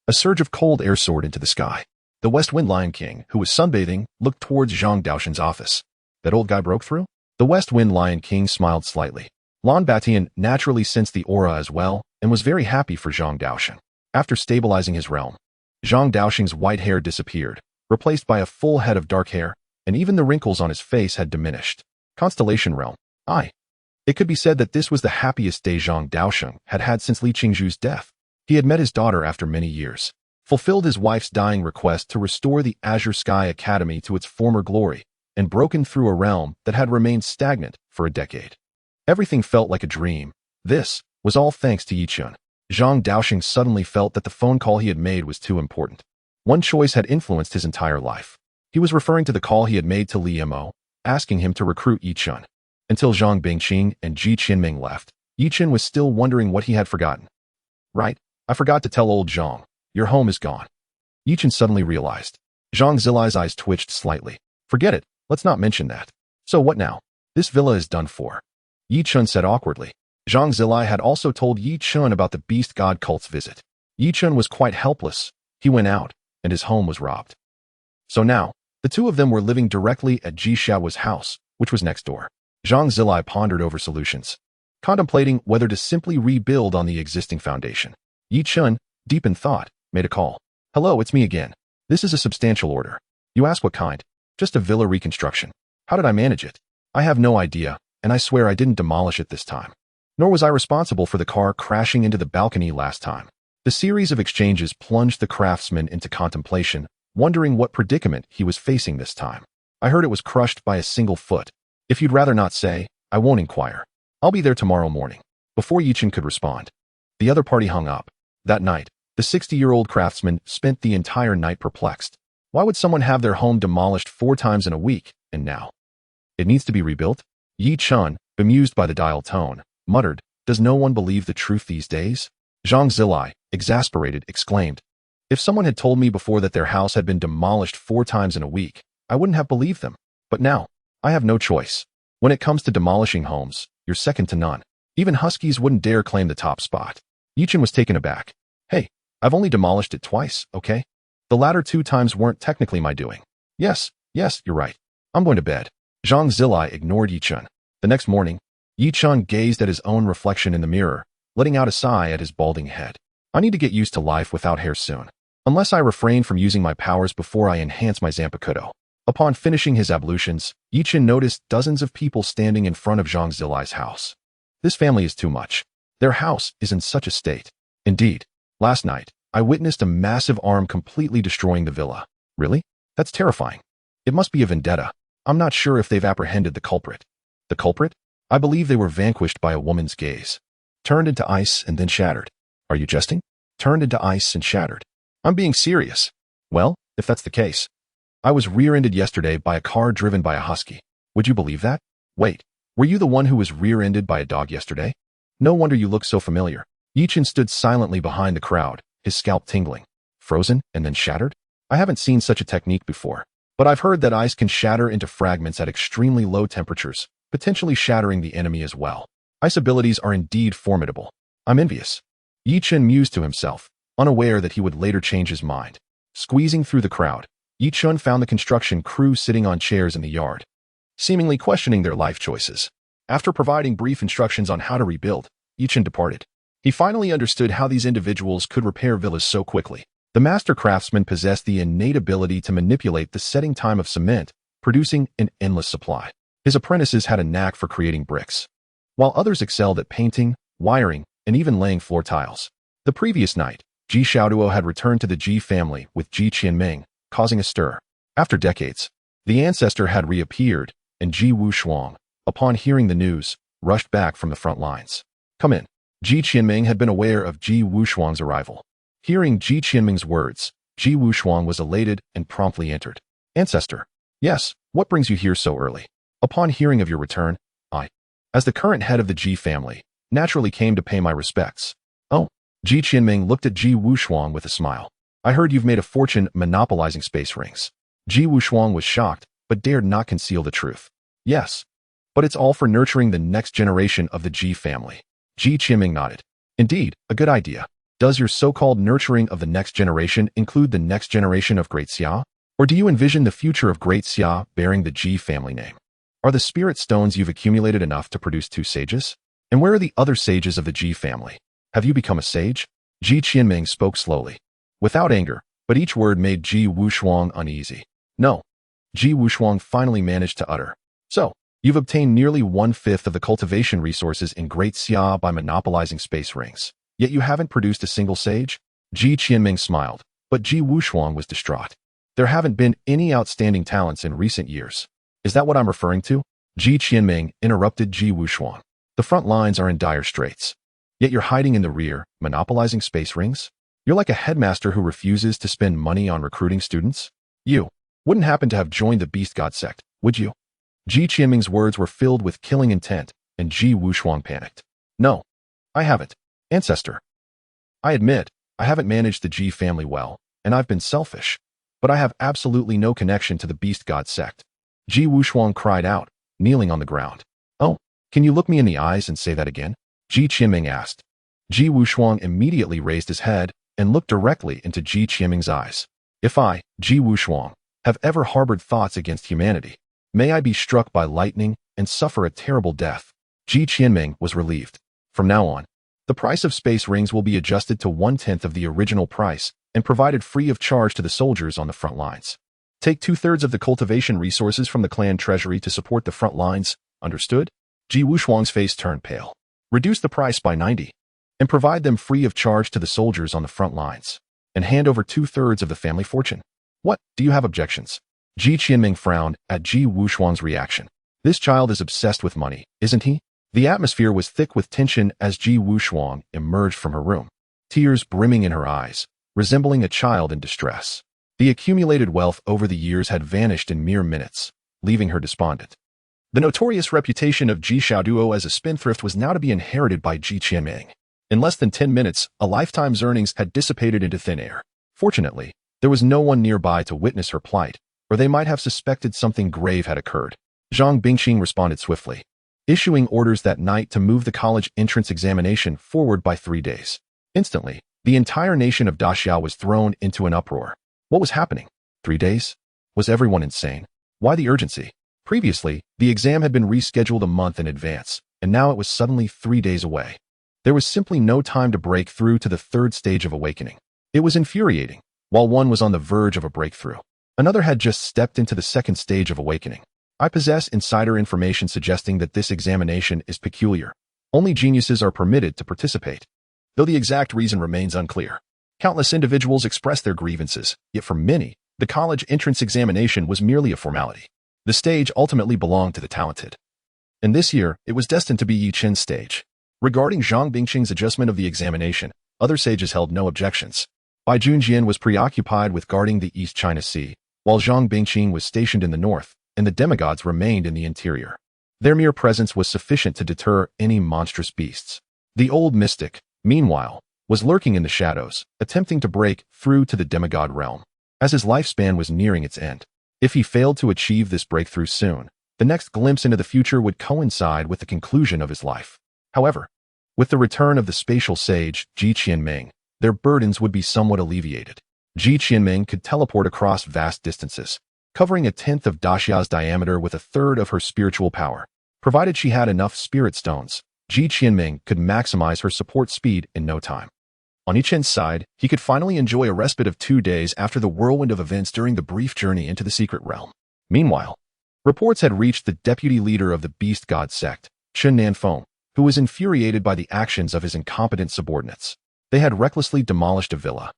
Speaker 1: A surge of cold air soared into the sky. The West Wind Lion King, who was sunbathing, looked towards Zhang Daosheng's office. That old guy broke through? The West Wind Lion King smiled slightly. Lan Batian naturally sensed the aura as well and was very happy for Zhang Daosheng. After stabilizing his realm, Zhang Daosheng's white hair disappeared, replaced by a full head of dark hair, and even the wrinkles on his face had diminished. Constellation realm. It could be said that this was the happiest day Zhang Daosheng had had since Li Qingzhu's death. He had met his daughter after many years, fulfilled his wife's dying request to restore the Azure Sky Academy to its former glory, and broken through a realm that had remained stagnant for a decade. Everything felt like a dream. This was all thanks to Chen. Zhang Daosheng suddenly felt that the phone call he had made was too important. One choice had influenced his entire life. He was referring to the call he had made to Li Mo, asking him to recruit Chen. Until Zhang Bingqing and Ji Qianming left, Chen was still wondering what he had forgotten. Right, I forgot to tell old Zhang. Your home is gone. Chen suddenly realized. Zhang Zilai's eyes twitched slightly. Forget it, let's not mention that. So what now? This villa is done for. Chen said awkwardly. Zhang Zilai had also told Chen about the beast god cult's visit. Chen was quite helpless. He went out, and his home was robbed. So now, the two of them were living directly at Ji Xiao's house, which was next door. Zhang Zilai pondered over solutions. contemplating whether to simply rebuild on the existing foundation. Chen, deep in thought, made a call. Hello, it's me again. This is a substantial order. You ask what kind? Just a villa reconstruction. How did I manage it? I have no idea, and I swear I didn't demolish it this time. Nor was I responsible for the car crashing into the balcony last time. The series of exchanges plunged the craftsman into contemplation, wondering what predicament he was facing this time. I heard it was crushed by a single foot. If you'd rather not say, I won't inquire. I'll be there tomorrow morning. Before Chen could respond, the other party hung up. That night, the 60-year-old craftsman spent the entire night perplexed. Why would someone have their home demolished 4 times in a week, and now it needs to be rebuilt? Chen, bemused by the dial tone, muttered, does no one believe the truth these days? Zhang Zilai, exasperated, exclaimed, if someone had told me before that their house had been demolished 4 times in a week, I wouldn't have believed them. But now, I have no choice. When it comes to demolishing homes, you're second to none. Even huskies wouldn't dare claim the top spot. Chen was taken aback. Hey, I've only demolished it twice, okay? The latter 2 times weren't technically my doing. Yes, you're right. I'm going to bed. Zhang Zilai ignored Chen. The next morning, Chen gazed at his own reflection in the mirror, letting out a sigh at his balding head. I need to get used to life without hair soon. Unless I refrain from using my powers before I enhance my Zanpakuto. Upon finishing his ablutions, Chen noticed dozens of people standing in front of Zhang Zilai's house. This family is too much. Their house is in such a state. Indeed, last night, I witnessed a massive arm completely destroying the villa. Really? That's terrifying. It must be a vendetta. I'm not sure if they've apprehended the culprit. The culprit? I believe they were vanquished by a woman's gaze. Turned into ice and then shattered. Are you jesting? Turned into ice and shattered. I'm being serious. Well, if that's the case. I was rear-ended yesterday by a car driven by a husky. Would you believe that? Wait, were you the one who was rear-ended by a dog yesterday? No wonder you look so familiar. Chen stood silently behind the crowd, his scalp tingling. Frozen and then shattered? I haven't seen such a technique before. But I've heard that ice can shatter into fragments at extremely low temperatures, potentially shattering the enemy as well. Ice abilities are indeed formidable. I'm envious. Chen mused to himself, unaware that he would later change his mind. Squeezing through the crowd, Chen found the construction crew sitting on chairs in the yard, seemingly questioning their life choices. After providing brief instructions on how to rebuild, Chen departed. He finally understood how these individuals could repair villas so quickly. The master craftsman possessed the innate ability to manipulate the setting time of cement, producing an endless supply. His apprentices had a knack for creating bricks, while others excelled at painting, wiring, and even laying floor tiles. The previous night, Ji Xiaoduo had returned to the Ji family with Ji Qianming, causing a stir. After decades, the ancestor had reappeared, and Ji Wushuang, upon hearing the news, rushed back from the front lines. Come in. Ji Qianming had been aware of Ji Wushuang's arrival. Hearing Ji Qianming's words, Ji Wushuang was elated and promptly entered. Ancestor. Yes, what brings you here so early? Upon hearing of your return, I, as the current head of the Ji family, naturally came to pay my respects. Oh. Ji Qianming looked at Ji Wushuang with a smile. I heard you've made a fortune monopolizing space rings. Ji Wushuang was shocked, but dared not conceal the truth. Yes. But it's all for nurturing the next generation of the Ji family. Ji Qianming nodded. Indeed, a good idea. Does your so-called nurturing of the next generation include the next generation of Great Xia? Or do you envision the future of Great Xia bearing the Ji family name? Are the spirit stones you've accumulated enough to produce 2 sages? And where are the other sages of the Ji family? Have you become a sage? Ji Qianming spoke slowly, without anger, but each word made Ji Wushuang uneasy. No. Ji Wushuang finally managed to utter. So, you've obtained nearly 1/5 of the cultivation resources in Great Xia by monopolizing space rings. Yet you haven't produced a single sage? Ji Qianming smiled, but Ji Wushuang was distraught. There haven't been any outstanding talents in recent years. Is that what I'm referring to? Ji Qianming interrupted Ji Wushuang. The front lines are in dire straits. Yet you're hiding in the rear, monopolizing space rings? You're like a headmaster who refuses to spend money on recruiting students? You wouldn't happen to have joined the Beast God sect, would you? Ji Qianming's words were filled with killing intent, and Ji Wushuang panicked. No, I haven't. Ancestor. I admit, I haven't managed the Ji family well, and I've been selfish, but I have absolutely no connection to the Beast God sect. Ji Wushuang cried out, kneeling on the ground. Oh, can you look me in the eyes and say that again? Ji Qianming asked. Ji Wushuang immediately raised his head and looked directly into Ji Qianming's eyes. If I, Ji Wushuang, have ever harbored thoughts against humanity, may I be struck by lightning and suffer a terrible death. Ji Qianming was relieved. From now on, the price of space rings will be adjusted to 1/10 of the original price and provided free of charge to the soldiers on the front lines. Take 2/3 of the cultivation resources from the clan treasury to support the front lines, understood? Ji Wushuang's face turned pale. Reduce the price by 90 and provide them free of charge to the soldiers on the front lines, and hand over 2/3 of the family fortune. What, do you have objections? Ji Qianming frowned at Ji Wushuang's reaction. This child is obsessed with money, isn't he? The atmosphere was thick with tension as Ji Wushuang emerged from her room, tears brimming in her eyes, resembling a child in distress. The accumulated wealth over the years had vanished in mere minutes, leaving her despondent. The notorious reputation of Ji Xiaoduo as a spendthrift was now to be inherited by Ji Qianming. In less than 10 minutes, a lifetime's earnings had dissipated into thin air. Fortunately, there was no one nearby to witness her plight, or they might have suspected something grave had occurred. Zhang Bingqing responded swiftly, issuing orders that night to move the college entrance examination forward by 3 days. Instantly, the entire nation of Daxiao was thrown into an uproar. What was happening? 3 days? Was everyone insane? Why the urgency? Previously, the exam had been rescheduled a month in advance, and now it was suddenly 3 days away. There was simply no time to break through to the third stage of awakening. It was infuriating. While one was on the verge of a breakthrough, another had just stepped into the second stage of awakening. I possess insider information suggesting that this examination is peculiar. Only geniuses are permitted to participate, though the exact reason remains unclear. Countless individuals expressed their grievances, yet for many, the college entrance examination was merely a formality. The stage ultimately belonged to the talented. And this year, it was destined to be Yi Chen's stage. Regarding Zhang Bingqing's adjustment of the examination, other sages held no objections. Bai Junjian was preoccupied with guarding the East China Sea, while Zhang Bingqing was stationed in the north, and the demigods remained in the interior. Their mere presence was sufficient to deter any monstrous beasts. The old mystic, meanwhile, was lurking in the shadows, attempting to break through to the demigod realm. As his lifespan was nearing its end, if he failed to achieve this breakthrough soon, the next glimpse into the future would coincide with the conclusion of his life. However, with the return of the spatial sage, Ji Qianming, their burdens would be somewhat alleviated. Ji Qianming could teleport across vast distances, covering 1/10 of Daxia's diameter with 1/3 of her spiritual power. Provided she had enough spirit stones, Ji Qianming could maximize her support speed in no time. On Yi Chen's side, he could finally enjoy a respite of 2 days after the whirlwind of events during the brief journey into the secret realm. Meanwhile, reports had reached the deputy leader of the beast god sect, Chen Nanfeng, who was infuriated by the actions of his incompetent subordinates. They had recklessly demolished a villa.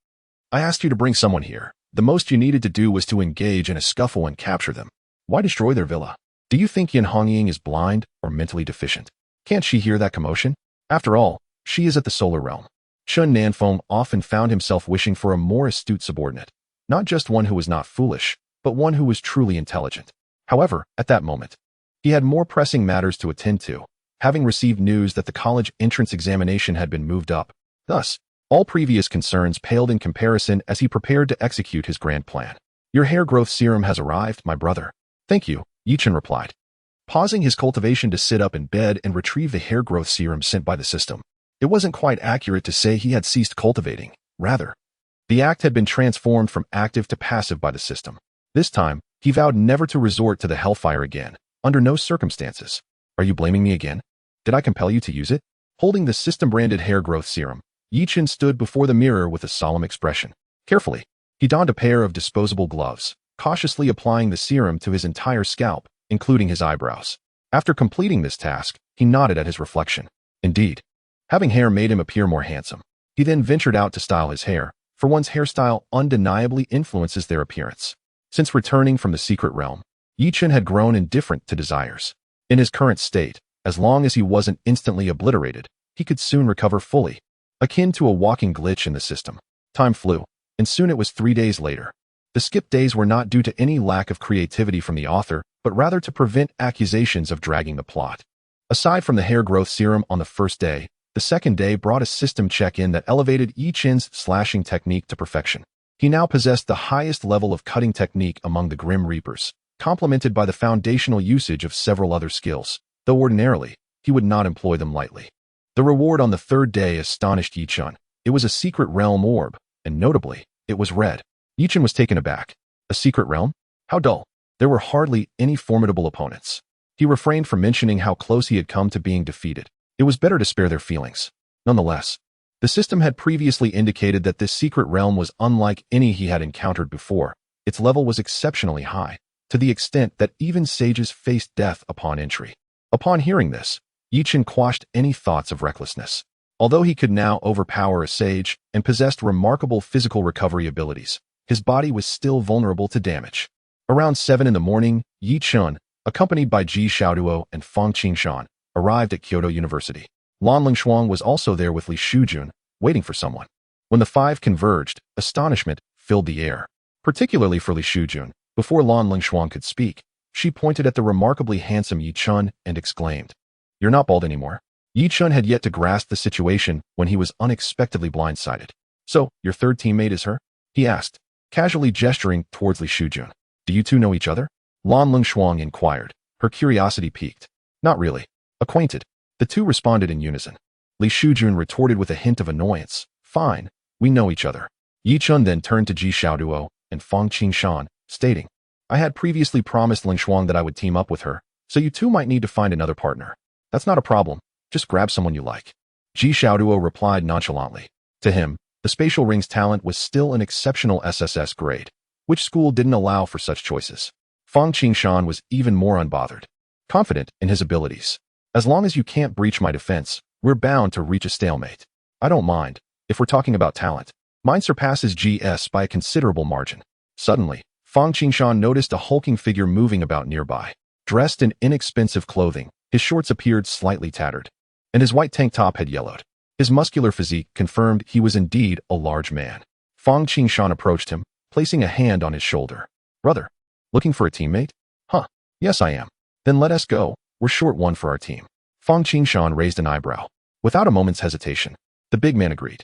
Speaker 1: I asked you to bring someone here. The most you needed to do was to engage in a scuffle and capture them. Why destroy their villa? Do you think Yan Hongying is blind or mentally deficient? Can't she hear that commotion? After all, she is at the solar realm. Chen Nanfeng often found himself wishing for a more astute subordinate, not just one who was not foolish, but one who was truly intelligent. However, at that moment, he had more pressing matters to attend to, having received news that the college entrance examination had been moved up. Thus, all previous concerns paled in comparison as he prepared to execute his grand plan. Your hair growth serum has arrived, my brother. Thank you, Yi Chen replied, pausing his cultivation to sit up in bed and retrieve the hair growth serum sent by the system. It wasn't quite accurate to say he had ceased cultivating. Rather, the act had been transformed from active to passive by the system. This time, he vowed never to resort to the hellfire again, under no circumstances. Are you blaming me again? Did I compel you to use it? Holding the system-branded hair growth serum, Yi Chen stood before the mirror with a solemn expression. Carefully, he donned a pair of disposable gloves, cautiously applying the serum to his entire scalp, including his eyebrows. After completing this task, he nodded at his reflection. Indeed, having hair made him appear more handsome. He then ventured out to style his hair, for one's hairstyle undeniably influences their appearance. Since returning from the secret realm, Yi Chen had grown indifferent to desires. In his current state, as long as he wasn't instantly obliterated, he could soon recover fully, akin to a walking glitch in the system. Time flew, and soon it was 3 days later. The skipped days were not due to any lack of creativity from the author, but rather to prevent accusations of dragging the plot. Aside from the hair growth serum on the first day, the second day brought a system check-in that elevated Yi Chen's slashing technique to perfection. He now possessed the highest level of cutting technique among the Grim Reapers, complemented by the foundational usage of several other skills, though ordinarily, he would not employ them lightly. The reward on the third day astonished Yi Chen. It was a secret realm orb, and notably, it was red. Yi Chen was taken aback. A secret realm? How dull. There were hardly any formidable opponents. He refrained from mentioning how close he had come to being defeated. It was better to spare their feelings. Nonetheless, the system had previously indicated that this secret realm was unlike any he had encountered before. Its level was exceptionally high, to the extent that even sages faced death upon entry. Upon hearing this, Chen quashed any thoughts of recklessness. Although he could now overpower a sage and possessed remarkable physical recovery abilities, his body was still vulnerable to damage. Around 7 in the morning, Chen, accompanied by Ji Xiaoduo and Fang Qingshan, arrived at Kyoto University. Lan Lingshuang was also there with Li Shujun, waiting for someone. When the five converged, astonishment filled the air, particularly for Li Shujun. Before Lan Lingshuang could speak, she pointed at the remarkably handsome Chen and exclaimed, "You're not bald anymore." Chen had yet to grasp the situation when he was unexpectedly blindsided. "So, your third teammate is her?" he asked, casually gesturing towards Li Shujun. "Do you two know each other?" Lan Lingshuang inquired, her curiosity piqued. "Not really. Acquainted." The two responded in unison. Li Shujun retorted with a hint of annoyance. "Fine, we know each other." Chen then turned to Ji Xiaoduo and Fang Qingshan, stating, "I had previously promised Lingshuang that I would team up with her, so you two might need to find another partner. That's not a problem. Just grab someone you like." Ji Xiaoduo replied nonchalantly. To him, the spatial ring's talent was still an exceptional SSS grade, which school didn't allow for such choices. Fang Qingshan was even more unbothered, confident in his abilities. "As long as you can't breach my defense, we're bound to reach a stalemate. I don't mind, if we're talking about talent. Mine surpasses GS by a considerable margin." Suddenly, Fang Qingshan noticed a hulking figure moving about nearby. Dressed in inexpensive clothing, his shorts appeared slightly tattered, and his white tank top had yellowed. His muscular physique confirmed he was indeed a large man. Fang Qingshan approached him, placing a hand on his shoulder. "Brother, looking for a teammate?" "Huh, yes I am." "Then let us go, we're short one for our team." Fang Qingshan raised an eyebrow. Without a moment's hesitation, the big man agreed.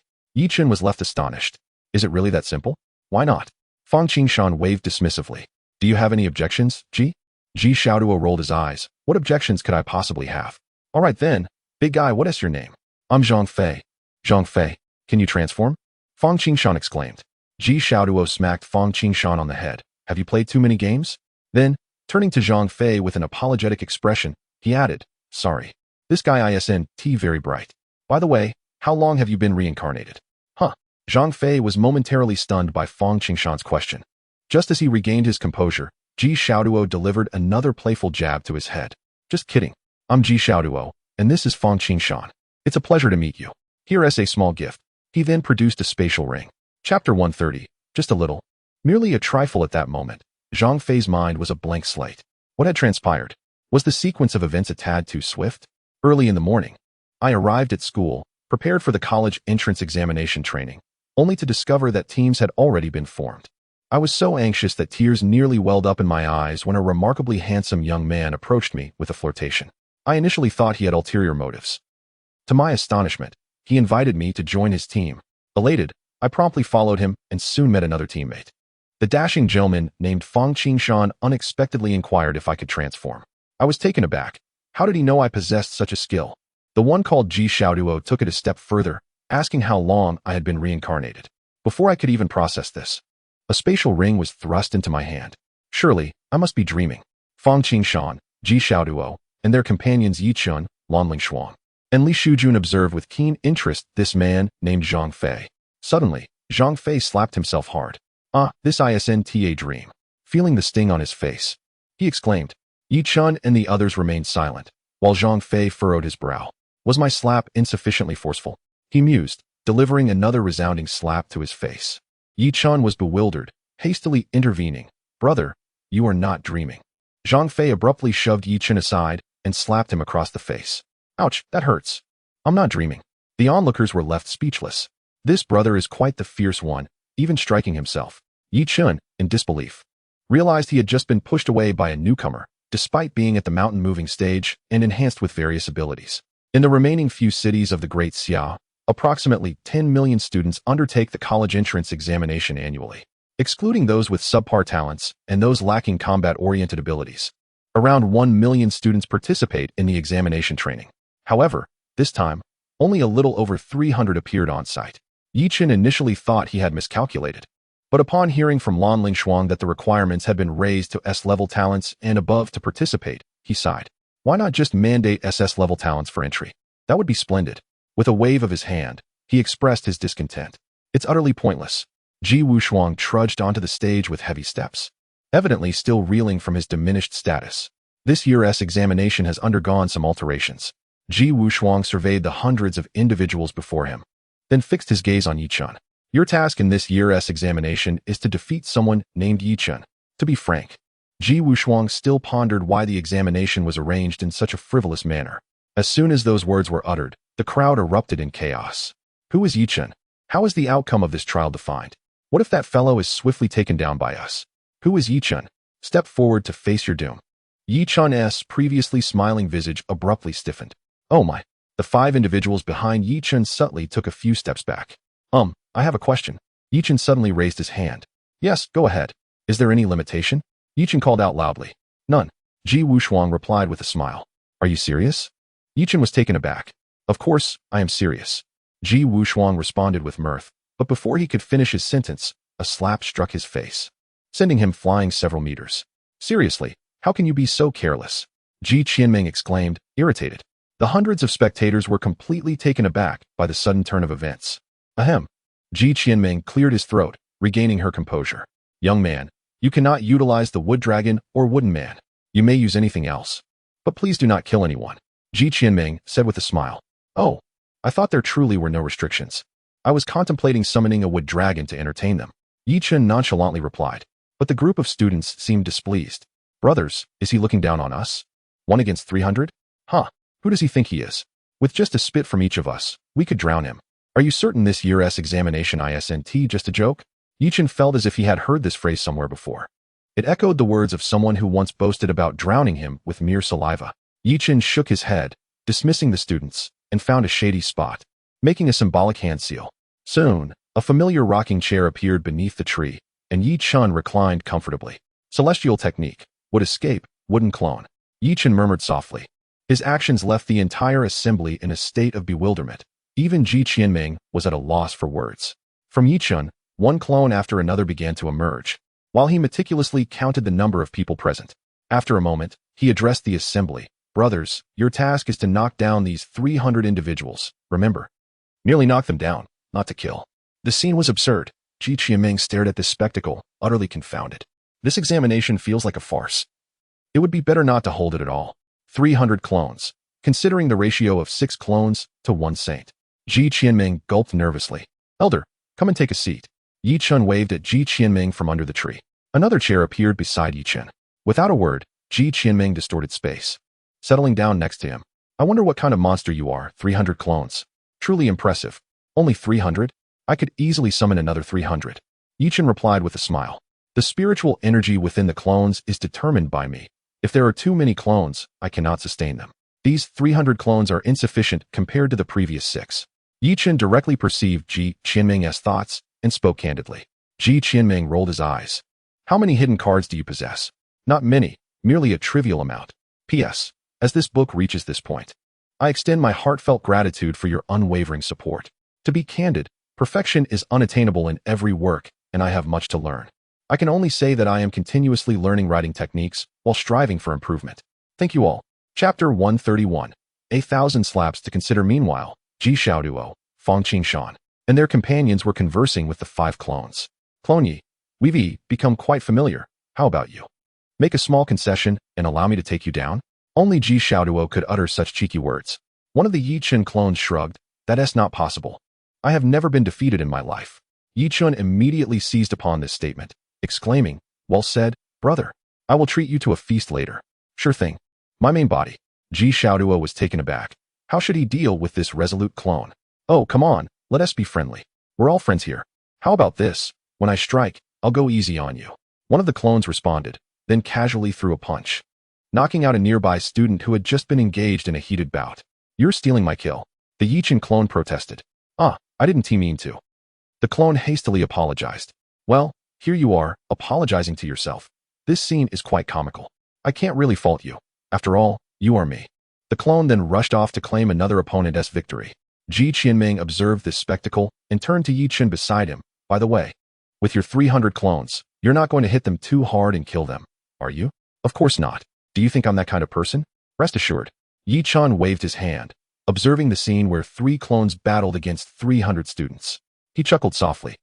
Speaker 1: Chen was left astonished. "Is it really that simple? Why not?" Fang Qingshan waved dismissively. "Do you have any objections, Ji?" Ji Xiaoduo rolled his eyes. "What objections could I possibly have?" "All right then, big guy, what is your name?" "I'm Zhang Fei." "Zhang Fei, can you transform?" Fang Qingshan exclaimed. Ji Xiaoduo smacked Fang Qingshan on the head. "Have you played too many games?" Then, turning to Zhang Fei with an apologetic expression, he added, "Sorry. This guy isn't very bright. By the way, how long have you been reincarnated?" "Huh." Zhang Fei was momentarily stunned by Fang Qingshan's question. Just as he regained his composure, Ji Xiaoduo delivered another playful jab to his head. "Just kidding. I'm Ji Xiaoduo, and this is Fang Qingshan. It's a pleasure to meet you. Here is a small gift." He then produced a spatial ring. Chapter 130. Just a little. Merely a trifle at that moment. Zhang Fei's mind was a blank slate. What had transpired? Was the sequence of events a tad too swift? Early in the morning, I arrived at school, prepared for the college entrance examination training, only to discover that teams had already been formed. I was so anxious that tears nearly welled up in my eyes when a remarkably handsome young man approached me with a flirtation. I initially thought he had ulterior motives. To my astonishment, he invited me to join his team. Elated, I promptly followed him and soon met another teammate. The dashing gentleman named Fang Qingshan unexpectedly inquired if I could transform. I was taken aback. How did he know I possessed such a skill? The one called Ji Xiaoduo took it a step further, asking how long I had been reincarnated. Before I could even process this, a spatial ring was thrust into my hand. Surely, I must be dreaming. Fang Qingshan, Ji Xiaoduo, and their companions Chen, Lan Lingshuang, and Li Shujun observed with keen interest this man named Zhang Fei. Suddenly, Zhang Fei slapped himself hard. This isn't a dream. Feeling the sting on his face, he exclaimed. Chen and the others remained silent, while Zhang Fei furrowed his brow. Was my slap insufficiently forceful? He mused, delivering another resounding slap to his face. Chen was bewildered, hastily intervening. "Brother, you are not dreaming." Zhang Fei abruptly shoved Chen aside and slapped him across the face. "Ouch, that hurts." "I'm not dreaming." The onlookers were left speechless. This brother is quite the fierce one, even striking himself. Chen, in disbelief, realized he had just been pushed away by a newcomer, despite being at the mountain-moving stage and enhanced with various abilities. In the remaining few cities of the Great Xia, approximately 10 million students undertake the college entrance examination annually, excluding those with subpar talents and those lacking combat-oriented abilities. Around 1 million students participate in the examination training. However, this time, only a little over 300 appeared on site. Chen initially thought he had miscalculated, but upon hearing from Lan Lingshuang that the requirements had been raised to S-level talents and above to participate, he sighed. Why not just mandate SS-level talents for entry? That would be splendid. With a wave of his hand, he expressed his discontent. It's utterly pointless. Ji Wushuang trudged onto the stage with heavy steps, evidently still reeling from his diminished status. This year's examination has undergone some alterations. Ji Wushuang surveyed the hundreds of individuals before him, then fixed his gaze on Yi Chen. Your task in this year's examination is to defeat someone named Yi Chen. To be frank, Ji Wushuang still pondered why the examination was arranged in such a frivolous manner. As soon as those words were uttered, the crowd erupted in chaos. Who is Yi Chen? How is the outcome of this trial defined? What if that fellow is swiftly taken down by us? Who is Yi Chen? Step forward to face your doom. Yi Chen's previously smiling visage abruptly stiffened. Oh my. The 5 individuals behind Yi Chen subtly took a few steps back. I have a question. Yi Chen suddenly raised his hand. Yes, go ahead. Is there any limitation? Yi Chen called out loudly. None. Ji Wushuang replied with a smile. Are you serious? Yi Chen was taken aback. Of course, I am serious. Ji Wushuang responded with mirth, but before he could finish his sentence, a slap struck his face, sending him flying several meters. Seriously, how can you be so careless? Ji Qianming exclaimed, irritated. The hundreds of spectators were completely taken aback by the sudden turn of events. Ahem. Ji Qianming cleared his throat, regaining her composure. Young man, you cannot utilize the wood dragon or wooden man. You may use anything else. But please do not kill anyone. Ji Qianming said with a smile. Oh, I thought there truly were no restrictions. I was contemplating summoning a wood dragon to entertain them. Yi Chen nonchalantly replied. But the group of students seemed displeased. Brothers, is he looking down on us? 1 against 300? Huh, who does he think he is? With just a spit from each of us, we could drown him. Are you certain this year's examination isn't just a joke? Yi Chen felt as if he had heard this phrase somewhere before. It echoed the words of someone who once boasted about drowning him with mere saliva. Yi Chen shook his head, dismissing the students, and found a shady spot, making a symbolic hand seal. Soon, a familiar rocking chair appeared beneath the tree, and Yi Chen reclined comfortably. Celestial technique. Would escape, wooden clone. Yi Chen murmured softly. His actions left the entire assembly in a state of bewilderment. Even Ji Qianming was at a loss for words. From Yi Chen, one clone after another began to emerge, while he meticulously counted the number of people present. After a moment, he addressed the assembly. Brothers, your task is to knock down these 300 individuals. Remember, merely knock them down, not to kill. The scene was absurd. Ji Qianming stared at this spectacle, utterly confounded. This examination feels like a farce. It would be better not to hold it at all. 300 clones, considering the ratio of 6 clones to 1 saint. Ji Qianming gulped nervously. Elder, come and take a seat. Yi Chen waved at Ji Qianming from under the tree. Another chair appeared beside Yi Chen. Without a word, Ji Qianming distorted space, settling down next to him. I wonder what kind of monster you are. 300 clones. Truly impressive. Only 300? I could easily summon another 300. Yi Chen replied with a smile. The spiritual energy within the clones is determined by me. If there are too many clones, I cannot sustain them. These 300 clones are insufficient compared to the previous 6. Yi Chen directly perceived Ji Qianming's thoughts and spoke candidly. Ji Qianming rolled his eyes. How many hidden cards do you possess? Not many, merely a trivial amount. P.S. As this book reaches this point, I extend my heartfelt gratitude for your unwavering support. To be candid, perfection is unattainable in every work, and I have much to learn. I can only say that I am continuously learning writing techniques while striving for improvement. Thank you all. Chapter 131. 1,000 slaps to consider. Meanwhile, Ji Xiaoduo, Feng Qingshan, and their companions were conversing with the 5 clones. Clone Yi, we've become quite familiar. How about you? Make a small concession and allow me to take you down? Only Ji Xiaoduo could utter such cheeky words. One of the Yi Chen clones shrugged. That's not possible. I have never been defeated in my life. Yi Chen immediately seized upon this statement, exclaiming, well said, brother. I will treat you to a feast later. Sure thing. My main body. Ji Xiaoduo was taken aback. How should he deal with this resolute clone? Oh, come on, let us be friendly. We're all friends here. How about this? When I strike, I'll go easy on you. One of the clones responded, then casually threw a punch, knocking out a nearby student who had just been engaged in a heated bout. You're stealing my kill. The Yi Chen clone protested. I didn't mean to. The clone hastily apologized. Well, here you are, apologizing to yourself. This scene is quite comical. I can't really fault you. After all, you are me. The clone then rushed off to claim another opponent's victory. Ji Qianming observed this spectacle and turned to Yi Chen beside him. By the way, with your 300 clones, you're not going to hit them too hard and kill them, are you? Of course not. Do you think I'm that kind of person? Rest assured. Yi Chun waved his hand, observing the scene where 3 clones battled against 300 students. He chuckled softly.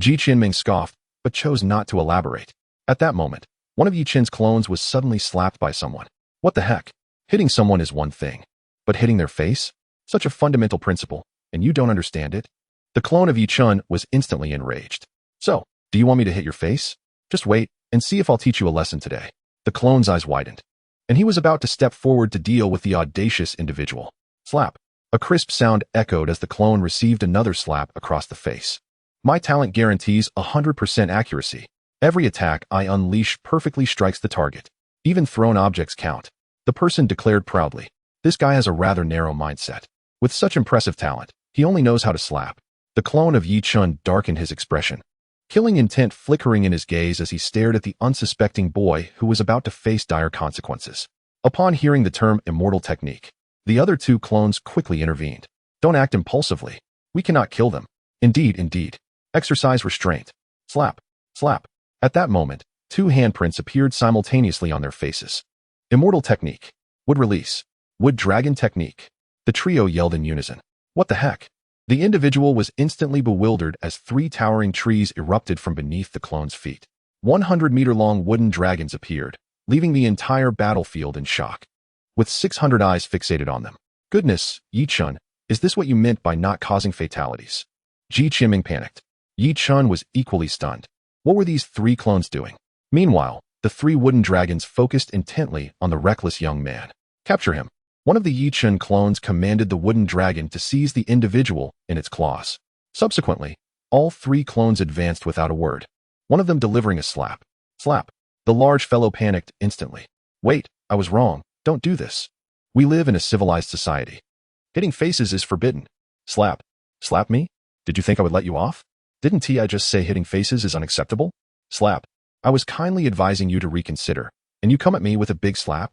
Speaker 1: Ji Qianming scoffed, but chose not to elaborate. At that moment, one of Yi Chen's clones was suddenly slapped by someone. What the heck? Hitting someone is one thing, but hitting their face? Such a fundamental principle, and you don't understand it? The clone of Yi Chun was instantly enraged. So, do you want me to hit your face? Just wait and see if I'll teach you a lesson today. The clone's eyes widened, and he was about to step forward to deal with the audacious individual. Slap. A crisp sound echoed as the clone received another slap across the face. My talent guarantees 100% accuracy. Every attack I unleash perfectly strikes the target. Even thrown objects count. The person declared proudly. This guy has a rather narrow mindset. With such impressive talent, he only knows how to slap. The clone of Yi Chun darkened his expression, killing intent flickering in his gaze as he stared at the unsuspecting boy who was about to face dire consequences. Upon hearing the term immortal technique, the other 2 clones quickly intervened. Don't act impulsively. We cannot kill them. Indeed. Exercise restraint. Slap. Slap. At that moment, 2 handprints appeared simultaneously on their faces. Immortal technique. Wood release. Wood dragon technique. The trio yelled in unison. What the heck? The individual was instantly bewildered as 3 towering trees erupted from beneath the clone's feet. 100-meter-long wooden dragons appeared, leaving the entire battlefield in shock, with 600 eyes fixated on them. Goodness, Yi Chun, is this what you meant by not causing fatalities? Ji Qianming panicked. Yi Chun was equally stunned. What were these 3 clones doing? Meanwhile, the 3 wooden dragons focused intently on the reckless young man. Capture him. One of the Yi Chun clones commanded the wooden dragon to seize the individual in its claws. Subsequently, all 3 clones advanced without a word, one of them delivering a slap. Slap. The large fellow panicked instantly. Wait, I was wrong. Don't do this. We live in a civilized society. Hitting faces is forbidden. Slap. Slap me? Did you think I would let you off? Didn't I just say hitting faces is unacceptable? Slap. I was kindly advising you to reconsider, and you come at me with a big slap?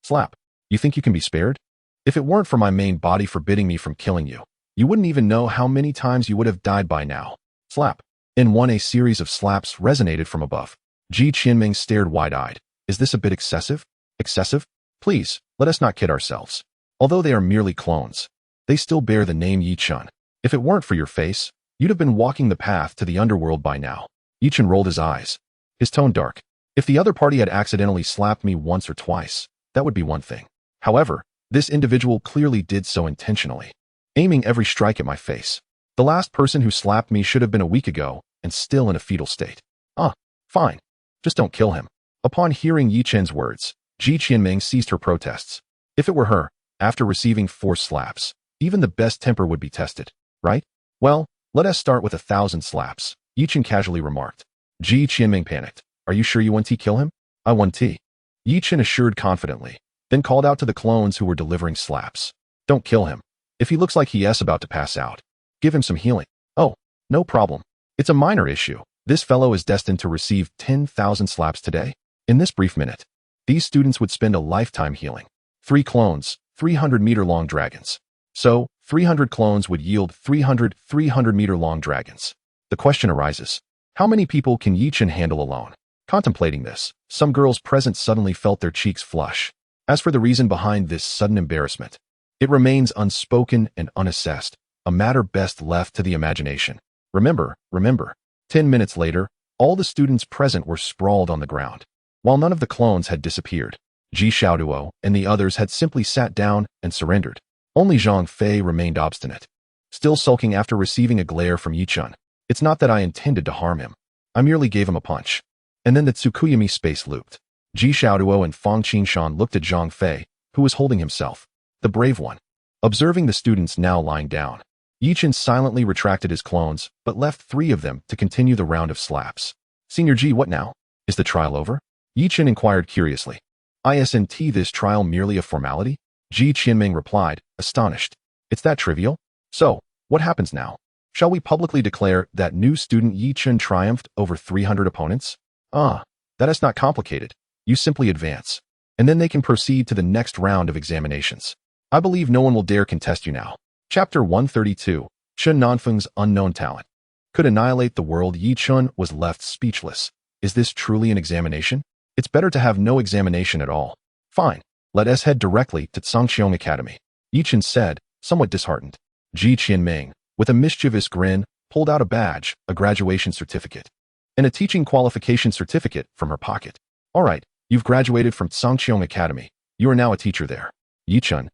Speaker 1: Slap. You think you can be spared? If it weren't for my main body forbidding me from killing you, you wouldn't even know how many times you would have died by now. Slap. In one, a series of slaps resonated from above. Ji Qianming stared wide-eyed. Is this a bit excessive? Excessive? Please, let us not kid ourselves. Although they are merely clones, they still bear the name Yi Chun. If it weren't for your face, you'd have been walking the path to the underworld by now. Yi Chun rolled his eyes, his tone dark. If the other party had accidentally slapped me once or twice, that would be one thing. However, this individual clearly did so intentionally, aiming every strike at my face. The last person who slapped me should have been a week ago and still in a fetal state. Fine. Just don't kill him. Upon hearing Yi Chen's words, Ji Qianming ceased her protests. If it were her, after receiving 4 slaps, even the best temper would be tested, right? Well, let us start with 1,000 slaps, Yi Chen casually remarked. Ji Qianming panicked. Are you sure you want to kill him? I want to. Yi Chen assured confidently, then called out to the clones who were delivering slaps. Don't kill him. If he looks like he's about to pass out, give him some healing. Oh, no problem. It's a minor issue. This fellow is destined to receive 10,000 slaps today. In this brief minute, these students would spend a lifetime healing. 3 clones, 300-meter-long dragons. So, 300 clones would yield 300 300-meter-long dragons. The question arises, how many people can Yi Chen handle alone? Contemplating this, some girls present suddenly felt their cheeks flush. As for the reason behind this sudden embarrassment, it remains unspoken and unassessed, a matter best left to the imagination. Remember. 10 minutes later, all the students present were sprawled on the ground, while none of the clones had disappeared. Ji Xiaoduo and the others had simply sat down and surrendered. Only Zhang Fei remained obstinate, still sulking after receiving a glare from Yi Chun. It's not that I intended to harm him. I merely gave him a punch. And then the Tsukuyami space looped. Ji Xiaoduo and Fang Qingshan looked at Zhang Fei, who was holding himself, the brave one. Observing the students now lying down, Yi Chen silently retracted his clones, but left 3 of them to continue the round of slaps. Senior Ji, what now? Is the trial over? Yi Chen inquired curiously. Isn't this trial merely a formality? Ji Qianming replied, astonished. It's that trivial? So, what happens now? Shall we publicly declare that new student Yi Chen triumphed over 300 opponents? That is not complicated. You simply advance, and then they can proceed to the next round of examinations. I believe no one will dare contest you now. Chapter 132, Chen Nanfeng's unknown talent. Could annihilate the world. Yi Chun was left speechless. Is this truly an examination? It's better to have no examination at all. Fine. Let us head directly to Tsangqiong Academy, Yi Chen said, somewhat disheartened. Ji Qianming, with a mischievous grin, pulled out a badge, a graduation certificate, and a teaching qualification certificate from her pocket. All right, you've graduated from Tsangqiong Academy. You are now a teacher there. Yi Chen.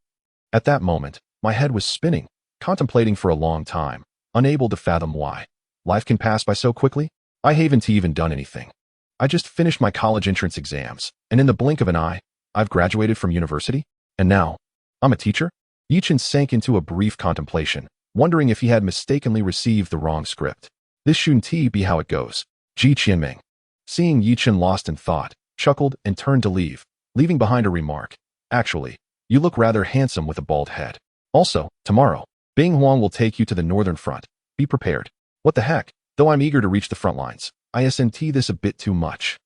Speaker 1: At that moment, my head was spinning, contemplating for a long time, unable to fathom why. Life can pass by so quickly. I haven't even done anything. I just finished my college entrance exams, and in the blink of an eye, I've graduated from university, and now, I'm a teacher? Yi Chen sank into a brief contemplation, wondering if he had mistakenly received the wrong script. This shouldn't be how it goes. Ji Qianming, seeing Yi Chen lost in thought, chuckled and turned to leave, leaving behind a remark. Actually, you look rather handsome with a bald head. Also, tomorrow, Bing Huang will take you to the northern front. Be prepared. What the heck? Though I'm eager to reach the front lines, I SNT this a bit too much.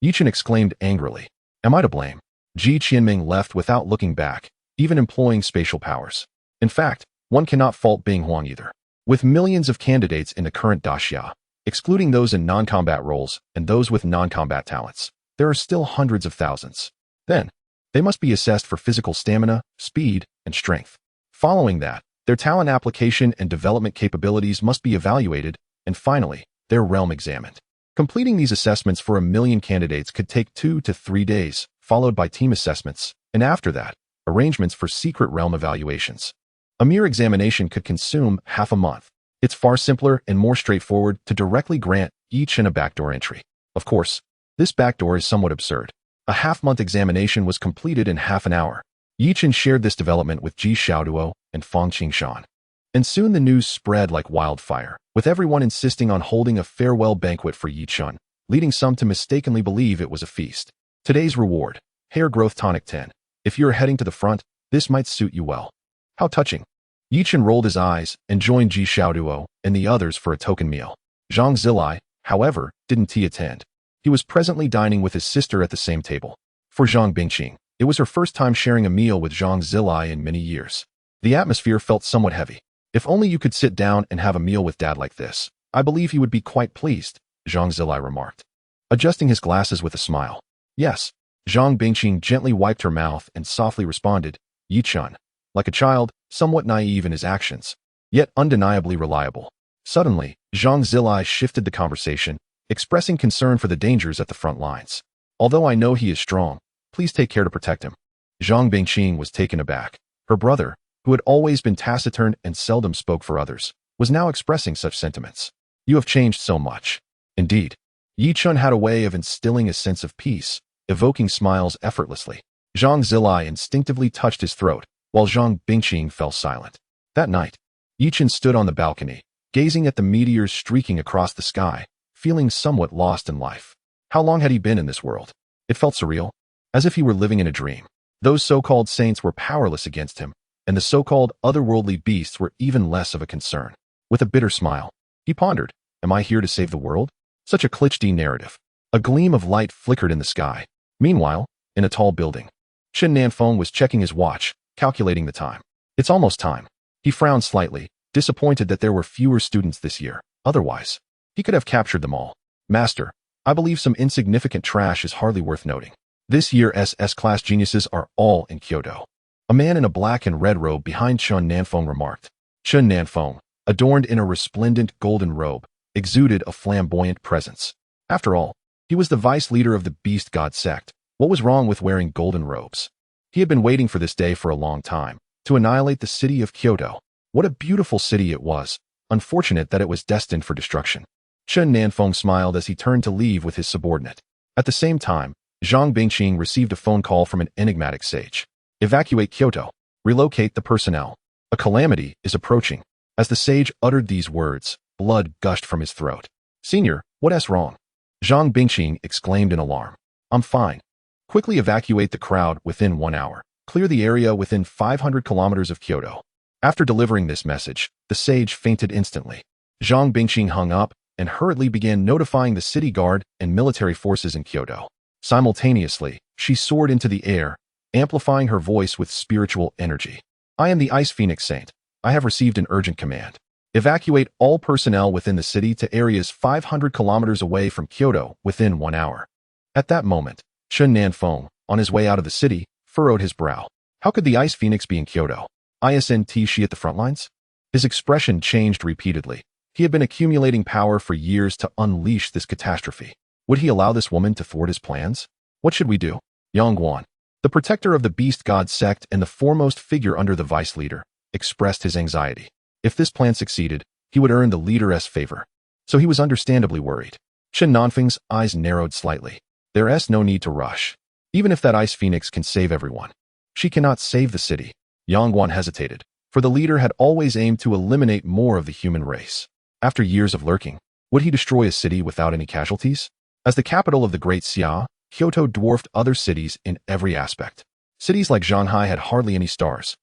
Speaker 1: Yi Chen exclaimed angrily. Am I to blame? Ji Qianming left without looking back, even employing spatial powers. In fact, one cannot fault Bing Huang either. With millions of candidates in the current daxia, excluding those in non-combat roles and those with non-combat talents, there are still hundreds of thousands. Then, they must be assessed for physical stamina, speed, and strength. Following that, their talent application and development capabilities must be evaluated, and finally, their realm examined. Completing these assessments for 1 million candidates could take 2 to 3 days, followed by team assessments, and after that, arrangements for secret realm evaluations. A mere examination could consume half a month. It's far simpler and more straightforward to directly grant each a backdoor entry. Of course, this backdoor is somewhat absurd. A half-month examination was completed in half an hour. Yi Chen shared this development with Ji Xiaoduo and Fang Qingshan. And soon the news spread like wildfire, with everyone insisting on holding a farewell banquet for Yi Chen, leading some to mistakenly believe it was a feast. Today's reward, hair growth tonic 10. If you're heading to the front, this might suit you well. How touching. Yi Chen rolled his eyes and joined Ji Xiaoduo and the others for a token meal. Zhang Zilai, however, didn't attend. He was presently dining with his sister at the same table. For Zhang Bingqing, it was her first time sharing a meal with Zhang Zilai in many years. The atmosphere felt somewhat heavy. If only you could sit down and have a meal with Dad like this, I believe he would be quite pleased, Zhang Zilai remarked, adjusting his glasses with a smile. Yes. Zhang Bingqing gently wiped her mouth and softly responded, Yi Chen, like a child, somewhat naive in his actions, yet undeniably reliable. Suddenly, Zhang Zilai shifted the conversation, expressing concern for the dangers at the front lines. Although I know he is strong, please take care to protect him. Zhang Bingqing was taken aback. Her brother, who had always been taciturn and seldom spoke for others, was now expressing such sentiments. You have changed so much. Indeed, Yi Chen had a way of instilling a sense of peace, evoking smiles effortlessly. Zhang Zilai instinctively touched his throat, while Zhang Bingqing fell silent. That night, Yi Chen stood on the balcony, gazing at the meteors streaking across the sky, feeling somewhat lost in life. How long had he been in this world? It felt surreal, as if he were living in a dream. Those so-called saints were powerless against him, and the so-called otherworldly beasts were even less of a concern. With a bitter smile, he pondered, am I here to save the world? Such a cliché narrative. A gleam of light flickered in the sky. Meanwhile, in a tall building, Chen Nanfeng was checking his watch, calculating the time. It's almost time. He frowned slightly, disappointed that there were fewer students this year. Otherwise, he could have captured them all. Master, I believe some insignificant trash is hardly worth noting. This year SS-class geniuses are all in Kyoto. A man in a black and red robe behind Chen Nanfeng remarked. Chen Nanfeng, adorned in a resplendent golden robe, exuded a flamboyant presence. After all, he was the vice leader of the beast god sect. What was wrong with wearing golden robes? He had been waiting for this day for a long time, to annihilate the city of Kyoto. What a beautiful city it was. Unfortunate that it was destined for destruction. Chen Nanfeng smiled as he turned to leave with his subordinate. At the same time, Zhang Bingqing received a phone call from an enigmatic sage. Evacuate Kyoto. Relocate the personnel. A calamity is approaching. As the sage uttered these words, blood gushed from his throat. Senior, what's wrong? Zhang Bingqing exclaimed in alarm. I'm fine. Quickly evacuate the crowd within 1 hour. Clear the area within 500 kilometers of Kyoto. After delivering this message, the sage fainted instantly. Zhang Bingqing hung up and hurriedly began notifying the city guard and military forces in Kyoto. Simultaneously, she soared into the air, amplifying her voice with spiritual energy. I am the Ice Phoenix Saint. I have received an urgent command. Evacuate all personnel within the city to areas 500 kilometers away from Kyoto within 1 hour. At that moment, Chen Nanfeng, on his way out of the city, furrowed his brow. How could the Ice Phoenix be in Kyoto? Isn't she at the front lines? His expression changed repeatedly. He had been accumulating power for years to unleash this catastrophe. Would he allow this woman to thwart his plans? What should we do? Yongguan, the protector of the Beast God sect and the foremost figure under the vice leader, expressed his anxiety. If this plan succeeded, he would earn the leader's favor. So he was understandably worried. Chen Nanfeng's eyes narrowed slightly. There's no need to rush. Even if that Ice Phoenix can save everyone, she cannot save the city. Yongguan hesitated, for the leader had always aimed to eliminate more of the human race. After years of lurking, would he destroy a city without any casualties? As the capital of the Great Xia, Kyoto dwarfed other cities in every aspect. Cities like Shanghai had hardly any stars.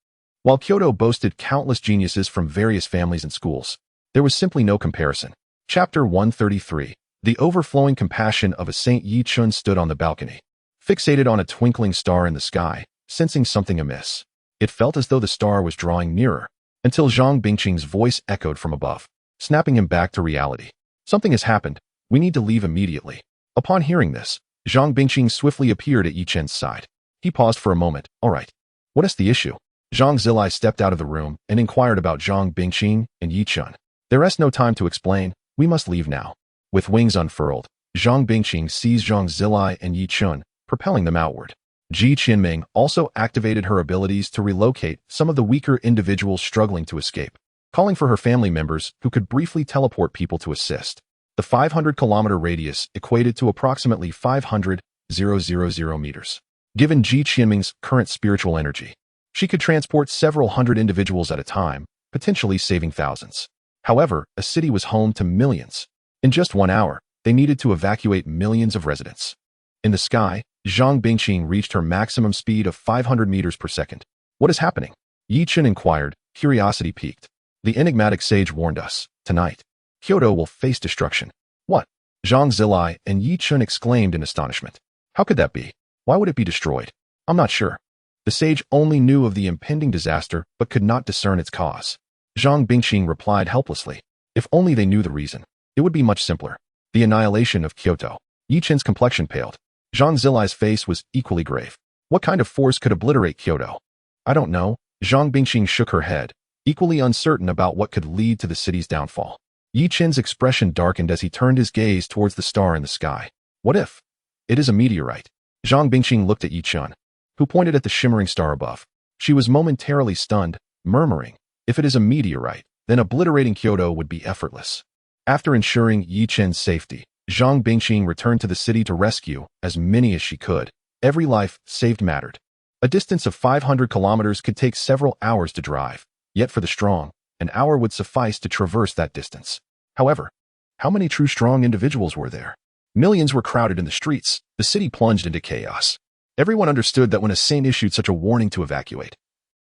Speaker 1: While Kyoto boasted countless geniuses from various families and schools, there was simply no comparison. Chapter 133. The overflowing compassion of a Saint Yi Chun stood on the balcony, fixated on a twinkling star in the sky, sensing something amiss. It felt as though the star was drawing nearer, until Zhang Bingqing's voice echoed from above, snapping him back to reality. Something has happened. We need to leave immediately. Upon hearing this, Zhang Bingqing swiftly appeared at Yi Chen's side. He paused for a moment. All right. What is the issue? Zhang Zilai stepped out of the room and inquired about Zhang Bingqing and Yi Chen. There is no time to explain. We must leave now. With wings unfurled, Zhang Bingqing seized Zhang Zilai and Yi Chen, propelling them outward. Ji Qinming also activated her abilities to relocate some of the weaker individuals struggling to escape, calling for her family members who could briefly teleport people to assist. The 500-kilometer radius equated to approximately 500,000 meters. Given Ji Qinming's current spiritual energy, she could transport several hundred individuals at a time, potentially saving thousands. However, a city was home to millions. In just 1 hour, they needed to evacuate millions of residents. In the sky, Zhang Bingqing reached her maximum speed of 500 meters per second. What is happening? Yi Chen inquired, curiosity piqued. The enigmatic sage warned us. Tonight, Kyoto will face destruction. What? Zhang Zilai and Yi Chen exclaimed in astonishment. How could that be? Why would it be destroyed? I'm not sure. The sage only knew of the impending disaster but could not discern its cause. Zhang Bingqing replied helplessly. If only they knew the reason, it would be much simpler. The annihilation of Kyoto. Yi Chen's complexion paled. Zhang Zilai's face was equally grave. What kind of force could obliterate Kyoto? I don't know. Zhang Bingqing shook her head, equally uncertain about what could lead to the city's downfall. Yi Chen's expression darkened as he turned his gaze towards the star in the sky. What if? It is a meteorite. Zhang Bingqing looked at Yi Chen, who pointed at the shimmering star above. She was momentarily stunned, murmuring, if it is a meteorite, then obliterating Kyoto would be effortless. After ensuring Yi Chen's safety, Zhang Bingqing returned to the city to rescue as many as she could. Every life saved mattered. A distance of 500 kilometers could take several hours to drive, yet for the strong, an hour would suffice to traverse that distance. However, how many true strong individuals were there? Millions were crowded in the streets. The city plunged into chaos. Everyone understood that when a saint issued such a warning to evacuate,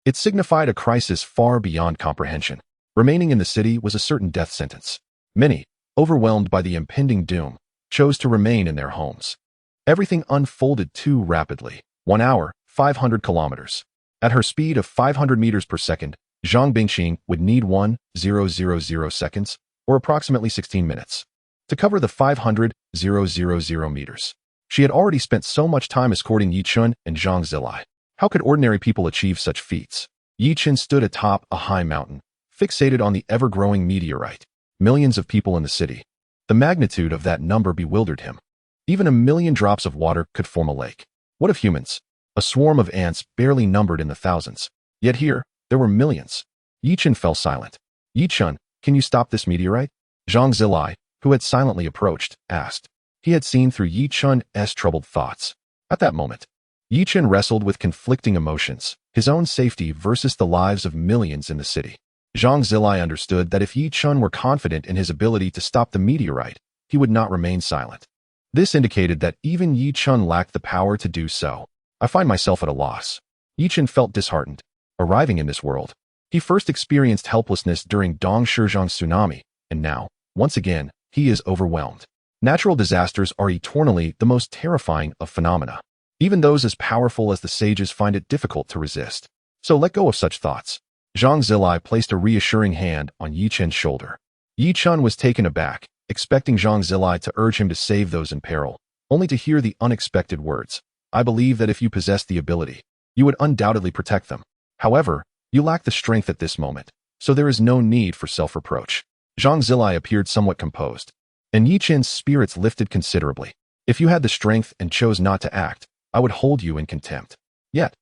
Speaker 1: it signified a crisis far beyond comprehension. Remaining in the city was a certain death sentence. Many, overwhelmed by the impending doom, chose to remain in their homes. Everything unfolded too rapidly. 1 hour, 500 kilometers. At her speed of 500 meters per second, Zhang Bingqing would need 1,000 seconds, or approximately 16 minutes, to cover the 500,000 meters. She had already spent so much time escorting Yi Chen and Zhang Zilai. How could ordinary people achieve such feats? Yi Chen stood atop a high mountain, fixated on the ever-growing meteorite. Millions of people in the city. The magnitude of that number bewildered him. Even 1,000,000 drops of water could form a lake. What of humans? A swarm of ants barely numbered in the thousands. Yet here, there were millions. Yi Chen fell silent. Yi Chen, can you stop this meteorite? Zhang Zilai, who had silently approached, asked. He had seen through Yi Chen's troubled thoughts. At that moment, Yi Chen wrestled with conflicting emotions, his own safety versus the lives of millions in the city. Zhang Zilai understood that if Yi Chen were confident in his ability to stop the meteorite, he would not remain silent. This indicated that even Yi Chen lacked the power to do so. I find myself at a loss. Yi Chen felt disheartened. Arriving in this world, he first experienced helplessness during Dong Shizhang's tsunami, and now, once again, he is overwhelmed. Natural disasters are eternally the most terrifying of phenomena. Even those as powerful as the sages find it difficult to resist. So let go of such thoughts. Zhang Zilai placed a reassuring hand on Yi Chen's shoulder. Yi Chen was taken aback, expecting Zhang Zilai to urge him to save those in peril, only to hear the unexpected words. I believe that if you possess the ability, you would undoubtedly protect them. However, you lack the strength at this moment, so there is no need for self-reproach. Zhang Zilai appeared somewhat composed, and Yi Chen's spirits lifted considerably. If you had the strength and chose not to act, I would hold you in contempt. Yet,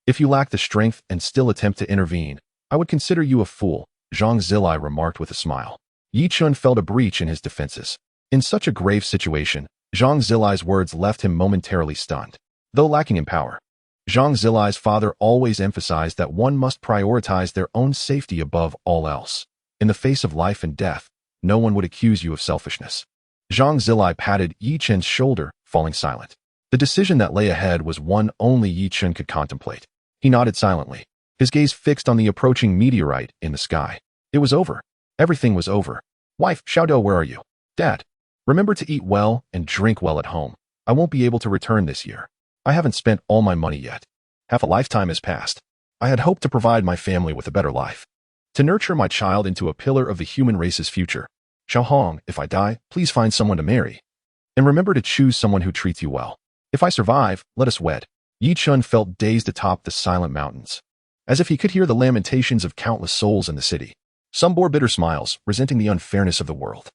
Speaker 1: if you lack the strength and still attempt to intervene, I would consider you a fool, Zhang Zilai remarked with a smile. Yi Chen felt a breach in his defenses. In such a grave situation, Zhang Zilai's words left him momentarily stunned. Though lacking in power, Zhang Zilai's father always emphasized that one must prioritize their own safety above all else. In the face of life and death, no one would accuse you of selfishness. Zhang Zilai patted Yi Chen's shoulder, falling silent. The decision that lay ahead was one only Yi Chen could contemplate. He nodded silently, his gaze fixed on the approaching meteorite in the sky. It was over. Everything was over. Wife, Xiaodou, where are you? Dad, remember to eat well and drink well at home. I won't be able to return this year. I haven't spent all my money yet. Half a lifetime has passed. I had hoped to provide my family with a better life, to nurture my child into a pillar of the human race's future. Xiaohong, if I die, please find someone to marry. And remember to choose someone who treats you well. If I survive, let us wed. Yi Chen felt dazed atop the silent mountains, as if he could hear the lamentations of countless souls in the city. Some bore bitter smiles, resenting the unfairness of the world.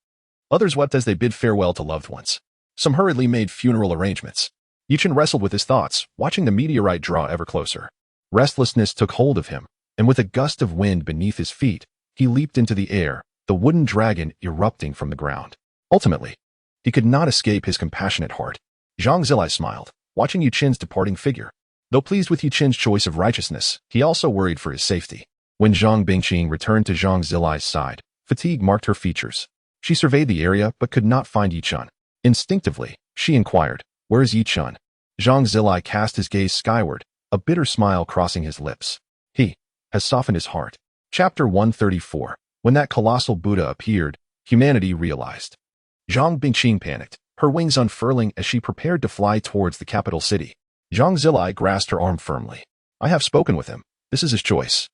Speaker 1: Others wept as they bid farewell to loved ones. Some hurriedly made funeral arrangements. Yi Chen wrestled with his thoughts, watching the meteorite draw ever closer. Restlessness took hold of him, and with a gust of wind beneath his feet, he leaped into the air, the wooden dragon erupting from the ground. Ultimately, he could not escape his compassionate heart. Zhang Zilai smiled, watching Yi Chen's departing figure. Though pleased with Yi Chen's choice of righteousness, he also worried for his safety. When Zhang Bingqing returned to Zhang Zilai's side, fatigue marked her features. She surveyed the area but could not find Yi Chen. Instinctively, she inquired, "Where is Yi Chen?" Zhang Zilai cast his gaze skyward, a bitter smile crossing his lips. He has softened his heart. Chapter 134. When that colossal Buddha appeared, humanity realized. Zhang Bingqing panicked, her wings unfurling as she prepared to fly towards the capital city. Zhang Zilai grasped her arm firmly. "I have spoken with him. This is his choice.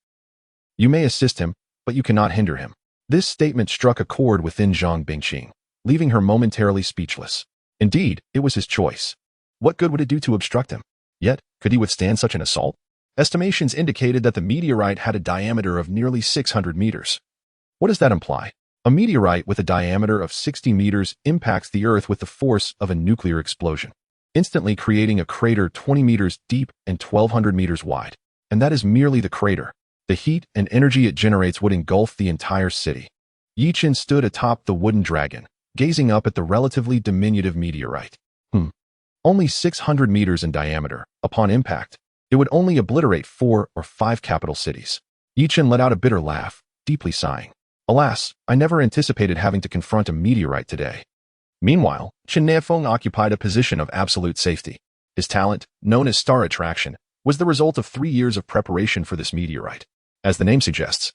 Speaker 1: You may assist him, but you cannot hinder him." This statement struck a chord within Zhang Bingqing, leaving her momentarily speechless. Indeed, it was his choice. What good would it do to obstruct him? Yet, could he withstand such an assault? Estimations indicated that the meteorite had a diameter of nearly 600 meters. What does that imply? A meteorite with a diameter of 60 meters impacts the Earth with the force of a nuclear explosion, instantly creating a crater 20 meters deep and 1,200 meters wide. And that is merely the crater. The heat and energy it generates would engulf the entire city. Yi Chen stood atop the wooden dragon, gazing up at the relatively diminutive meteorite. Only 600 meters in diameter. Upon impact, it would only obliterate 4 or 5 capital cities. Yi Chen let out a bitter laugh, deeply sighing. Alas, I never anticipated having to confront a meteorite today. Meanwhile, Chen Nanfeng occupied a position of absolute safety. His talent, known as star attraction, was the result of 3 years of preparation for this meteorite. As the name suggests,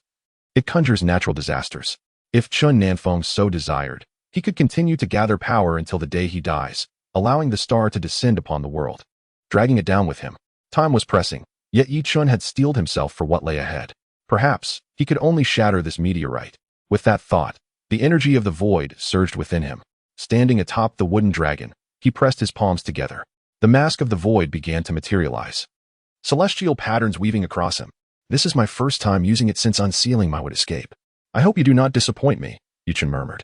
Speaker 1: it conjures natural disasters. If Chen Nanfeng so desired, he could continue to gather power until the day he dies, allowing the star to descend upon the world, dragging it down with him. Time was pressing, yet Yi Chen had steeled himself for what lay ahead. Perhaps, he could only shatter this meteorite. With that thought, the energy of the void surged within him. Standing atop the wooden dragon, he pressed his palms together. The mask of the void began to materialize, celestial patterns weaving across him. "This is my first time using it since unsealing my would escape. I hope you do not disappoint me," Yi Chen murmured,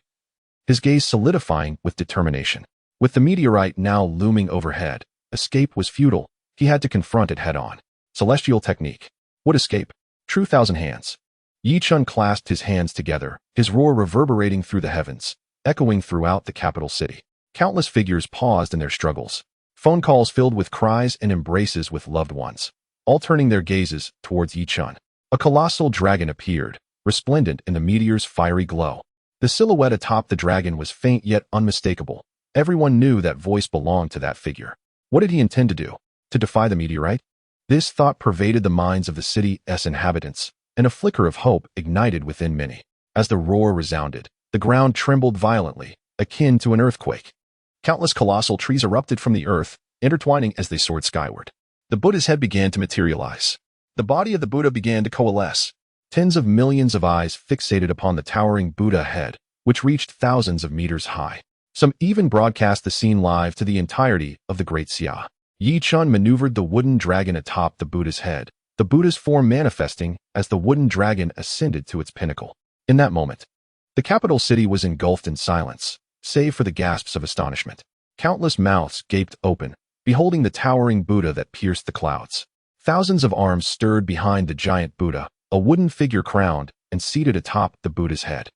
Speaker 1: his gaze solidifying with determination. With the meteorite now looming overhead, escape was futile. He had to confront it head-on. Celestial technique. Would escape. True thousand hands. Yi Chen clasped his hands together, his roar reverberating through the heavens, echoing throughout the capital city. Countless figures paused in their struggles. Phone calls filled with cries and embraces with loved ones, all turning their gazes towards Yi Chen. A colossal dragon appeared, resplendent in the meteor's fiery glow. The silhouette atop the dragon was faint yet unmistakable. Everyone knew that voice belonged to that figure. What did he intend to do? To defy the meteorite? This thought pervaded the minds of the city's inhabitants, and a flicker of hope ignited within many. As the roar resounded, the ground trembled violently, akin to an earthquake. Countless colossal trees erupted from the earth, intertwining as they soared skyward. The Buddha's head began to materialize. The body of the Buddha began to coalesce. Tens of millions of eyes fixated upon the towering Buddha head, which reached thousands of meters high. Some even broadcast the scene live to the entirety of the Great Xia. Chen maneuvered the wooden dragon atop the Buddha's head, the Buddha's form manifesting as the wooden dragon ascended to its pinnacle. In that moment, the capital city was engulfed in silence, save for the gasps of astonishment. Countless mouths gaped open, beholding the towering Buddha that pierced the clouds. Thousands of arms stirred behind the giant Buddha, a wooden figure crowned and seated atop the Buddha's head.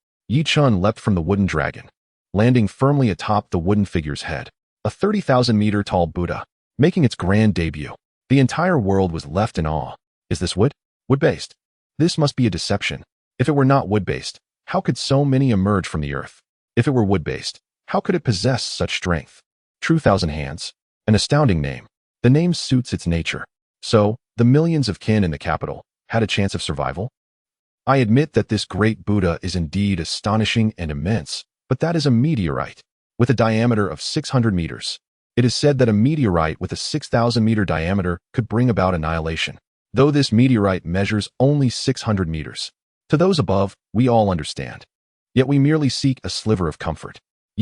Speaker 1: Chen leapt from the wooden dragon, landing firmly atop the wooden figure's head, a 30,000-meter tall Buddha, making its grand debut. The entire world was left in awe. Is this wood? Wood-based? This must be a deception. If it were not wood-based, how could so many emerge from the earth? If it were wood-based, how could it possess such strength? True Thousand Hands. An astounding name. The name suits its nature. So, the millions of kin in the capital had a chance of survival? I admit that this great Buddha is indeed astonishing and immense, but that is a meteorite, with a diameter of 600 meters. It is said that a meteorite with a 6,000-meter diameter could bring about annihilation, though this meteorite measures only 600 meters. To those above, we all understand. Yet we merely seek a sliver of comfort.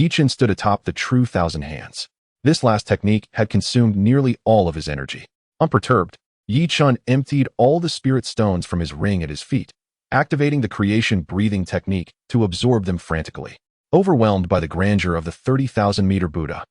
Speaker 1: Chen stood atop the True Thousand Hands. This last technique had consumed nearly all of his energy. Unperturbed, Chen emptied all the spirit stones from his ring at his feet, activating the creation breathing technique to absorb them frantically. Overwhelmed by the grandeur of the 30,000-meter Buddha,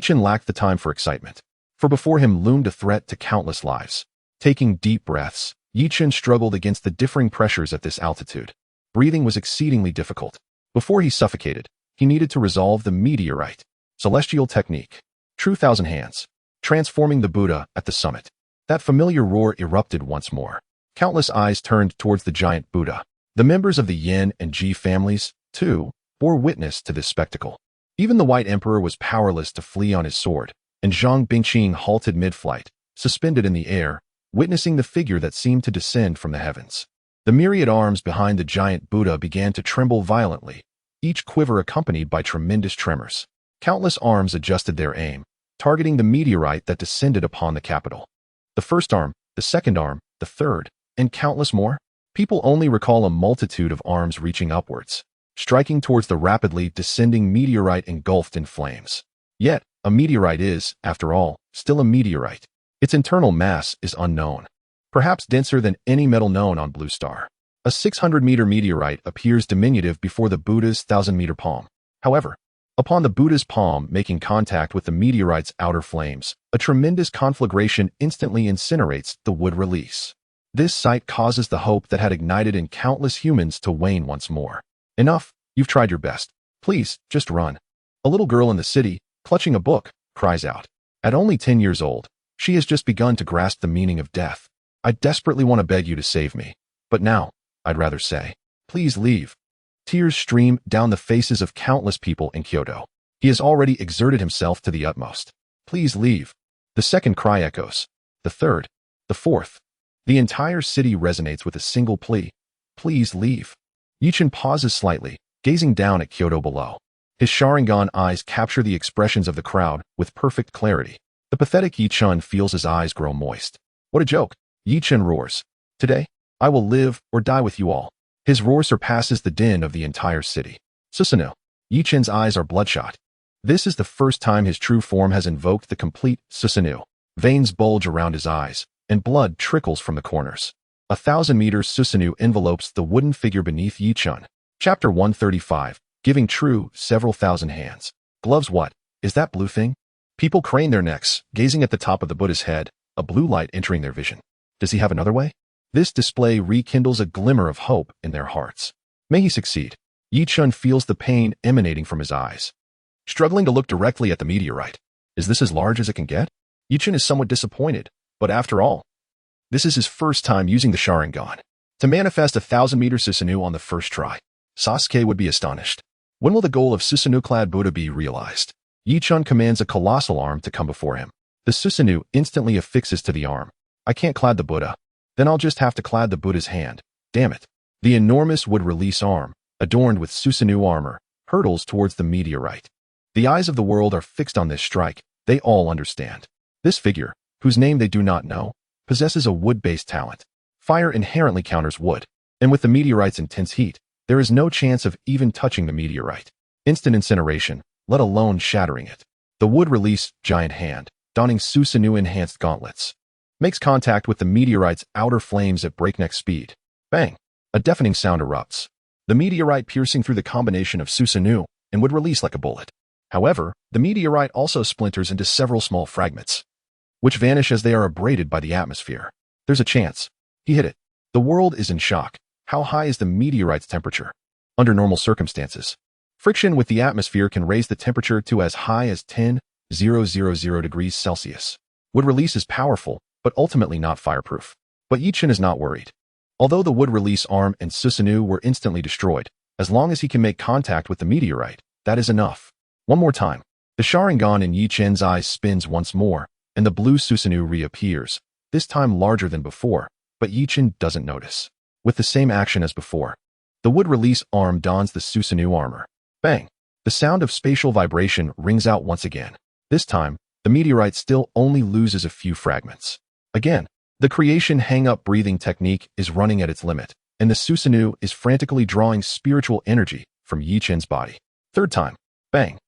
Speaker 1: Chen lacked the time for excitement, for before him loomed a threat to countless lives. Taking deep breaths, Chen struggled against the differing pressures at this altitude. Breathing was exceedingly difficult. Before he suffocated, he needed to resolve the meteorite. Celestial technique. True Thousand Hands. Transforming the Buddha at the summit. That familiar roar erupted once more. Countless eyes turned towards the giant Buddha. The members of the Yin and Ji families, too, bore witness to this spectacle. Even the White Emperor was powerless to flee on his sword, and Zhang Bingqing halted mid-flight, suspended in the air, witnessing the figure that seemed to descend from the heavens. The myriad arms behind the giant Buddha began to tremble violently, each quiver accompanied by tremendous tremors. Countless arms adjusted their aim, targeting the meteorite that descended upon the capital. The first arm, the second arm, the third, and countless more. People only recall a multitude of arms reaching upwards, striking towards the rapidly descending meteorite engulfed in flames. Yet, a meteorite is, after all, still a meteorite. Its internal mass is unknown, perhaps denser than any metal known on Blue Star. A 600-meter meteorite appears diminutive before the Buddha's 1,000-meter palm. However, upon the Buddha's palm making contact with the meteorite's outer flames, a tremendous conflagration instantly incinerates the wood release. This sight causes the hope that had ignited in countless humans to wane once more. Enough, you've tried your best. Please, just run. A little girl in the city, clutching a book, cries out. At only 10 years old, she has just begun to grasp the meaning of death. I desperately want to beg you to save me. But now, I'd rather say, please leave. Tears stream down the faces of countless people in Kyoto. He has already exerted himself to the utmost. Please leave. The second cry echoes. The third. The fourth. The entire city resonates with a single plea. Please leave. Chen pauses slightly, gazing down at Kyoto below. His Sharingan eyes capture the expressions of the crowd with perfect clarity. The pathetic Chen feels his eyes grow moist. What a joke. Chen roars. Today, I will live or die with you all. His roar surpasses the din of the entire city. Susanoo. Chen's eyes are bloodshot. This is the first time his true form has invoked the complete Susanoo. Veins bulge around his eyes, and blood trickles from the corners. 1,000 meters Susanoo envelopes the wooden figure beneath Chen. Chapter 135. Giving True several thousand hands. Gloves what? Is that blue thing? People crane their necks, gazing at the top of the Buddha's head, a blue light entering their vision. Does he have another way? This display rekindles a glimmer of hope in their hearts. May he succeed. Chen feels the pain emanating from his eyes, struggling to look directly at the meteorite. Is this as large as it can get? Chen is somewhat disappointed, but after all, this is his first time using the Sharingan. To manifest 1,000-meter Susanoo on the first try, Sasuke would be astonished. When will the goal of Susanoo-clad Buddha be realized? Chen commands a colossal arm to come before him. The Susanoo instantly affixes to the arm. I can't clad the Buddha. Then I'll just have to clad the Buddha's hand. Damn it. The enormous wood-release arm, adorned with Susanoo armor, hurtles towards the meteorite. The eyes of the world are fixed on this strike. They all understand. This figure, whose name they do not know, possesses a wood-based talent. Fire inherently counters wood, and with the meteorite's intense heat, there is no chance of even touching the meteorite. Instant incineration, let alone shattering it. The wood-release giant hand, donning Susanoo enhanced gauntlets. Makes contact with the meteorite's outer flames at breakneck speed. Bang! A deafening sound erupts. The meteorite piercing through the combination of Susanoo and would release like a bullet. However, the meteorite also splinters into several small fragments, which vanish as they are abraded by the atmosphere. There's a chance. He hit it. The world is in shock. How high is the meteorite's temperature? Under normal circumstances, friction with the atmosphere can raise the temperature to as high as 10,000 degrees Celsius. Wood release is powerful, but ultimately not fireproof. But Chen is not worried. Although the wood release arm and Susanoo were instantly destroyed, as long as he can make contact with the meteorite, that is enough. One more time. The Sharingan in Chen's eyes spins once more, and the blue Susanoo reappears, this time larger than before, but Chen doesn't notice. With the same action as before, the wood release arm dons the Susanoo armor. Bang! The sound of spatial vibration rings out once again. This time, the meteorite still only loses a few fragments. Again, the creation hang-up breathing technique is running at its limit, and the Susanoo is frantically drawing spiritual energy from Chen's body. Third time. Bang!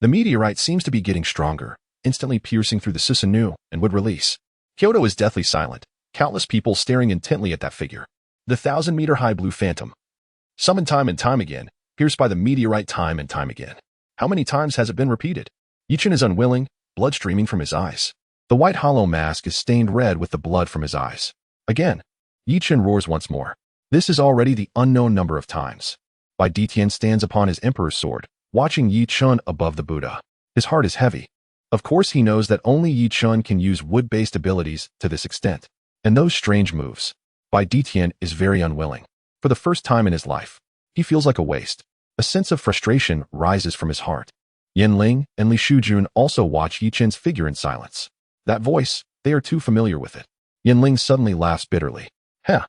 Speaker 1: The meteorite seems to be getting stronger, instantly piercing through the Susanoo and would release. Kyoto is deathly silent, countless people staring intently at that figure. The 1,000-meter-high blue phantom. Summoned time and time again, pierced by the meteorite time and time again. How many times has it been repeated? Chen is unwilling, blood streaming from his eyes. The white hollow mask is stained red with the blood from his eyes. Again, Chen roars once more. This is already the unknown number of times. Bai Ditian stands upon his emperor's sword, watching Chen above the Buddha. His heart is heavy. Of course he knows that only Chen can use wood-based abilities to this extent. And those strange moves. Bai Ditian is very unwilling. For the first time in his life, he feels like a waste. A sense of frustration rises from his heart. Yanling and Li Shujun also watch Chen's figure in silence. That voice, they are too familiar with it. Yanling suddenly laughs bitterly. Heh!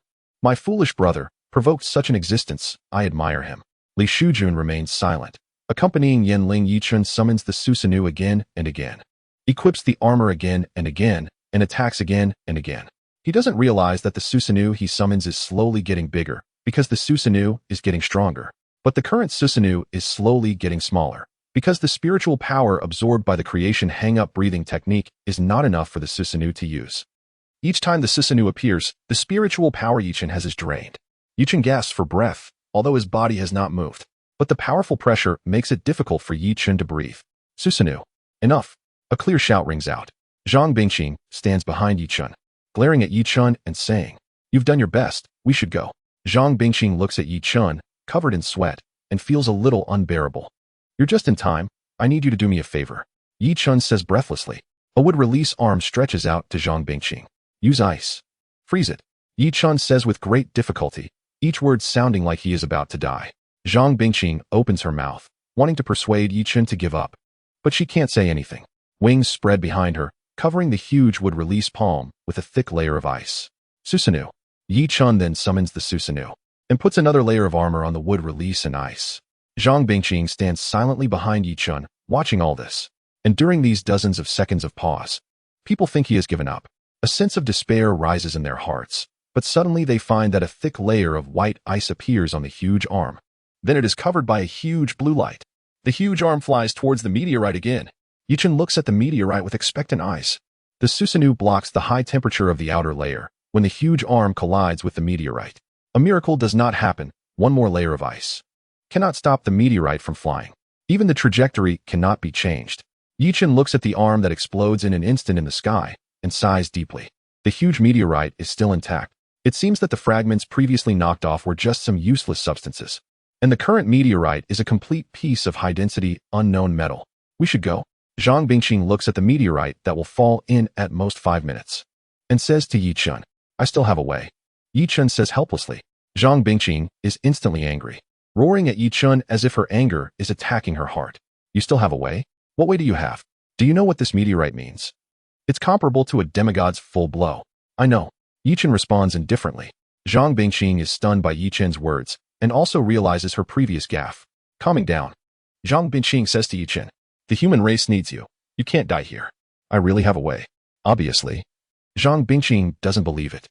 Speaker 1: My foolish brother provoked such an existence, I admire him. Li Shujun remains silent. Accompanying Yanling, Chen summons the Susanoo again and again. Equips the armor again and again, and attacks again and again. He doesn't realize that the Susanoo he summons is slowly getting bigger, because the Susanoo is getting stronger. But the current Susanoo is slowly getting smaller, because the spiritual power absorbed by the creation hang-up breathing technique is not enough for the Susanoo to use. Each time the Susanoo appears, the spiritual power Chen has is drained. Chen gasps for breath, although his body has not moved. But the powerful pressure makes it difficult for Chen to breathe. Susanoo. Enough. A clear shout rings out. Zhang Bingqing stands behind Chen, glaring at Chen and saying, You've done your best, we should go. Zhang Bingqing looks at Chen, covered in sweat, and feels a little unbearable. You're just in time, I need you to do me a favor. Chen says breathlessly. A wood release arm stretches out to Zhang Bingqing. Use ice. Freeze it. Chen says with great difficulty, each word sounding like he is about to die. Zhang Bingqing opens her mouth, wanting to persuade Chen to give up. But she can't say anything. Wings spread behind her, covering the huge wood release palm with a thick layer of ice. Susanoo. Chen then summons the Susanoo, and puts another layer of armor on the wood release and ice. Zhang Bingqing stands silently behind Chen, watching all this. And during these dozens of seconds of pause, people think he has given up. A sense of despair rises in their hearts, but suddenly they find that a thick layer of white ice appears on the huge arm. Then it is covered by a huge blue light. The huge arm flies towards the meteorite again. Chen looks at the meteorite with expectant eyes. The Susanoo blocks the high temperature of the outer layer when the huge arm collides with the meteorite. A miracle does not happen. One more layer of ice cannot stop the meteorite from flying. Even the trajectory cannot be changed. Chen looks at the arm that explodes in an instant in the sky and sighs deeply. The huge meteorite is still intact. It seems that the fragments previously knocked off were just some useless substances. And the current meteorite is a complete piece of high-density, unknown metal. We should go. Zhang Bingqing looks at the meteorite that will fall in at most 5 minutes and says to Chen, I still have a way. Chen says helplessly. Zhang Bingqing is instantly angry, roaring at Chen as if her anger is attacking her heart. You still have a way? What way do you have? Do you know what this meteorite means? It's comparable to a demigod's full blow. I know. Chen responds indifferently. Zhang Bingqing is stunned by Chen's words and also realizes her previous gaffe. Calming down, Zhang Bingqing says to Chen, the human race needs you. You can't die here. I really have a way. Obviously. Zhang Bingqing doesn't believe it.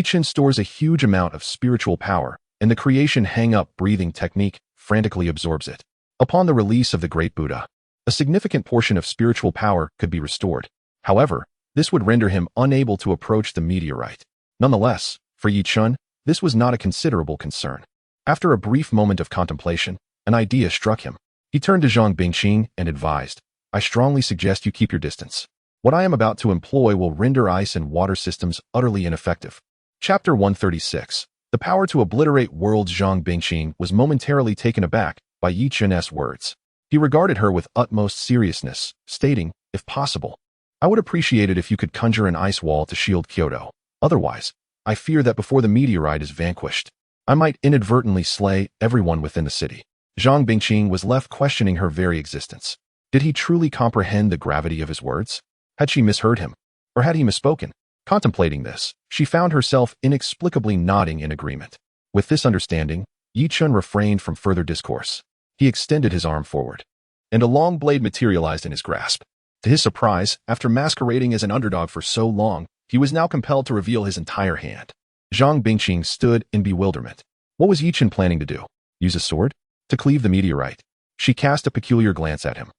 Speaker 1: Chen stores a huge amount of spiritual power, and the creation hang-up breathing technique frantically absorbs it. Upon the release of the great Buddha, a significant portion of spiritual power could be restored. However, this would render him unable to approach the meteorite. Nonetheless, for Yi Chen, this was not a considerable concern. After a brief moment of contemplation, an idea struck him. He turned to Zhang Bingqing and advised, I strongly suggest you keep your distance. What I am about to employ will render ice and water systems utterly ineffective. Chapter 136. The power to obliterate worlds. Zhang Bingqing was momentarily taken aback by Yi Chen's words. He regarded her with utmost seriousness, stating, if possible, I would appreciate it if you could conjure an ice wall to shield Kyoto. Otherwise, I fear that before the meteorite is vanquished, I might inadvertently slay everyone within the city. Zhang Bingqing was left questioning her very existence. Did he truly comprehend the gravity of his words? Had she misheard him? Or had he misspoken? Contemplating this, she found herself inexplicably nodding in agreement. With this understanding, Yi Chen refrained from further discourse. He extended his arm forward, and a long blade materialized in his grasp. To his surprise, after masquerading as an underdog for so long, he was now compelled to reveal his entire hand. Zhang Bingqing stood in bewilderment. What was Yi Chen planning to do? Use a sword? To cleave the meteorite? She cast a peculiar glance at him,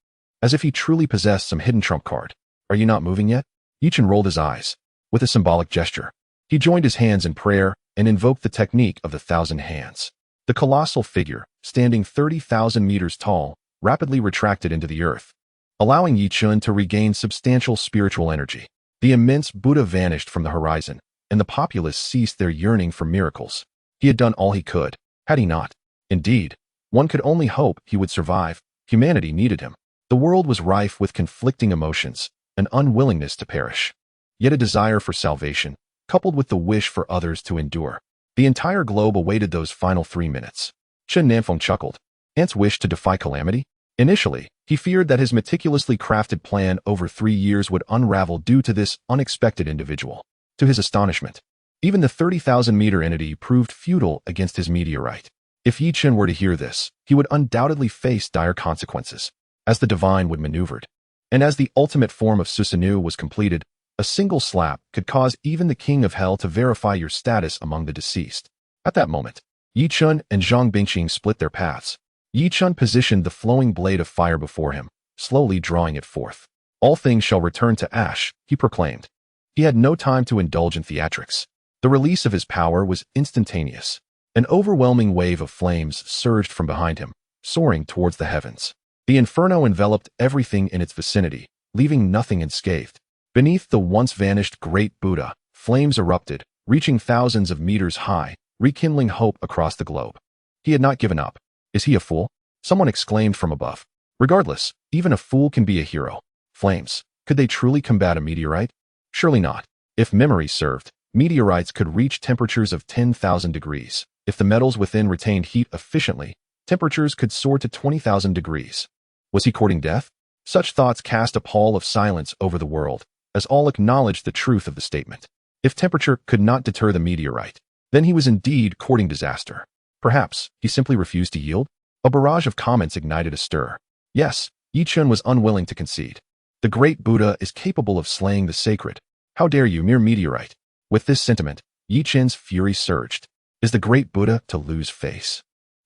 Speaker 1: as if he truly possessed some hidden trump card. Are you not moving yet? Yi Chen rolled his eyes. With a symbolic gesture, he joined his hands in prayer and invoked the technique of the 1,000 hands. The colossal figure, standing 30,000 meters tall, rapidly retracted into the earth, allowing Yi Chen to regain substantial spiritual energy. The immense Buddha vanished from the horizon, and the populace ceased their yearning for miracles. He had done all he could, had he not? Indeed, one could only hope he would survive. Humanity needed him. The world was rife with conflicting emotions, an unwillingness to perish, yet a desire for salvation, coupled with the wish for others to endure. The entire globe awaited those final 3 minutes. Chen Nanfeng chuckled. Ants wish to defy calamity? Initially, he feared that his meticulously crafted plan over 3 years would unravel due to this unexpected individual. To his astonishment, even the 30,000-meter entity proved futile against his meteorite. If Yi Chen were to hear this, he would undoubtedly face dire consequences, as the divine would maneuvered. And as the ultimate form of Susanoo was completed, a single slap could cause even the king of hell to verify your status among the deceased. At that moment, Yi Chen and Zhang Bingqing split their paths. Yi Chen positioned the flowing blade of fire before him, slowly drawing it forth. All things shall return to ash, he proclaimed. He had no time to indulge in theatrics. The release of his power was instantaneous. An overwhelming wave of flames surged from behind him, soaring towards the heavens. The inferno enveloped everything in its vicinity, leaving nothing unscathed. Beneath the once-vanished great Buddha, flames erupted, reaching thousands of meters high, rekindling hope across the globe. He had not given up. Is he a fool? Someone exclaimed from above. Regardless, even a fool can be a hero. Flames. Could they truly combat a meteorite? Surely not. If memory served, meteorites could reach temperatures of 10,000 degrees. If the metals within retained heat efficiently, temperatures could soar to 20,000 degrees. Was he courting death? Such thoughts cast a pall of silence over the world, as all acknowledged the truth of the statement. If temperature could not deter the meteorite, then he was indeed courting disaster. Perhaps he simply refused to yield? A barrage of comments ignited a stir. Yes, Yi Chen was unwilling to concede. The great Buddha is capable of slaying the sacred. How dare you, mere meteorite? With this sentiment, Yi Chen's fury surged. Is the great Buddha to lose face?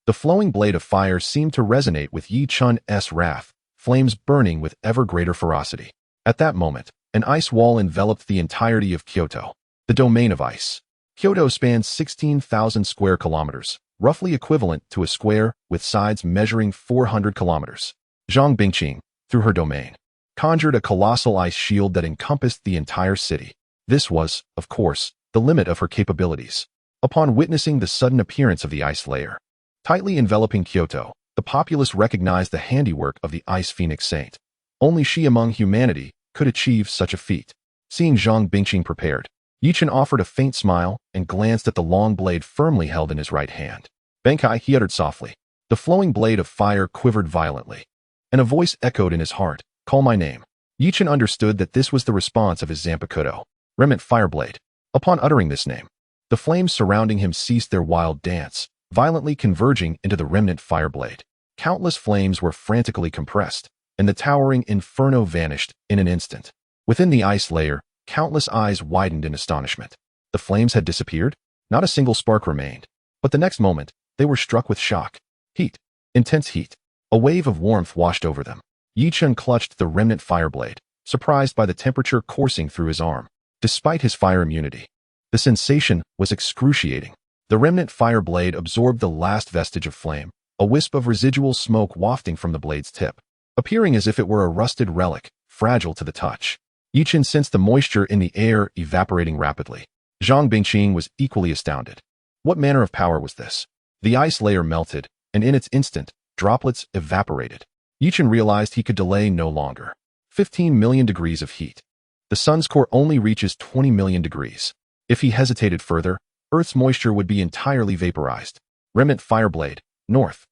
Speaker 1: The flowing blade of fire seemed to resonate with Yi Chen's wrath, flames burning with ever greater ferocity. At that moment, an ice wall enveloped the entirety of Kyoto, the domain of ice. Kyoto spans 16,000 square kilometers, roughly equivalent to a square with sides measuring 400 kilometers. Zhang Bingqing, through her domain, conjured a colossal ice shield that encompassed the entire city. This was, of course, the limit of her capabilities. Upon witnessing the sudden appearance of the ice layer, tightly enveloping Kyoto, the populace recognized the handiwork of the Ice Phoenix Saint. Only she among humanity could achieve such a feat. Seeing Zhang Bingqing prepared, Yi Chen offered a faint smile and glanced at the long blade firmly held in his right hand. Benkai, he uttered softly. The flowing blade of fire quivered violently, and a voice echoed in his heart, call my name. Yi Chen understood that this was the response of his Zanpakuto, remnant fireblade. Upon uttering this name, the flames surrounding him ceased their wild dance, violently converging into the remnant fireblade. Countless flames were frantically compressed, and the towering inferno vanished in an instant. Within the ice layer, countless eyes widened in astonishment. The flames had disappeared? Not a single spark remained. But the next moment, they were struck with shock. Heat. Intense heat. A wave of warmth washed over them. Yi Chen clutched the remnant fireblade, surprised by the temperature coursing through his arm. Despite his fire immunity, the sensation was excruciating. The remnant fire blade absorbed the last vestige of flame, a wisp of residual smoke wafting from the blade's tip, appearing as if it were a rusted relic, fragile to the touch. Chen sensed the moisture in the air evaporating rapidly. Zhang Bingqing was equally astounded. What manner of power was this? The ice layer melted, and in its instant, droplets evaporated. Chen realized he could delay no longer. 15 million degrees of heat. The sun's core only reaches 20 million degrees. If he hesitated further, Earth's moisture would be entirely vaporized. Remnant Fireblade, north.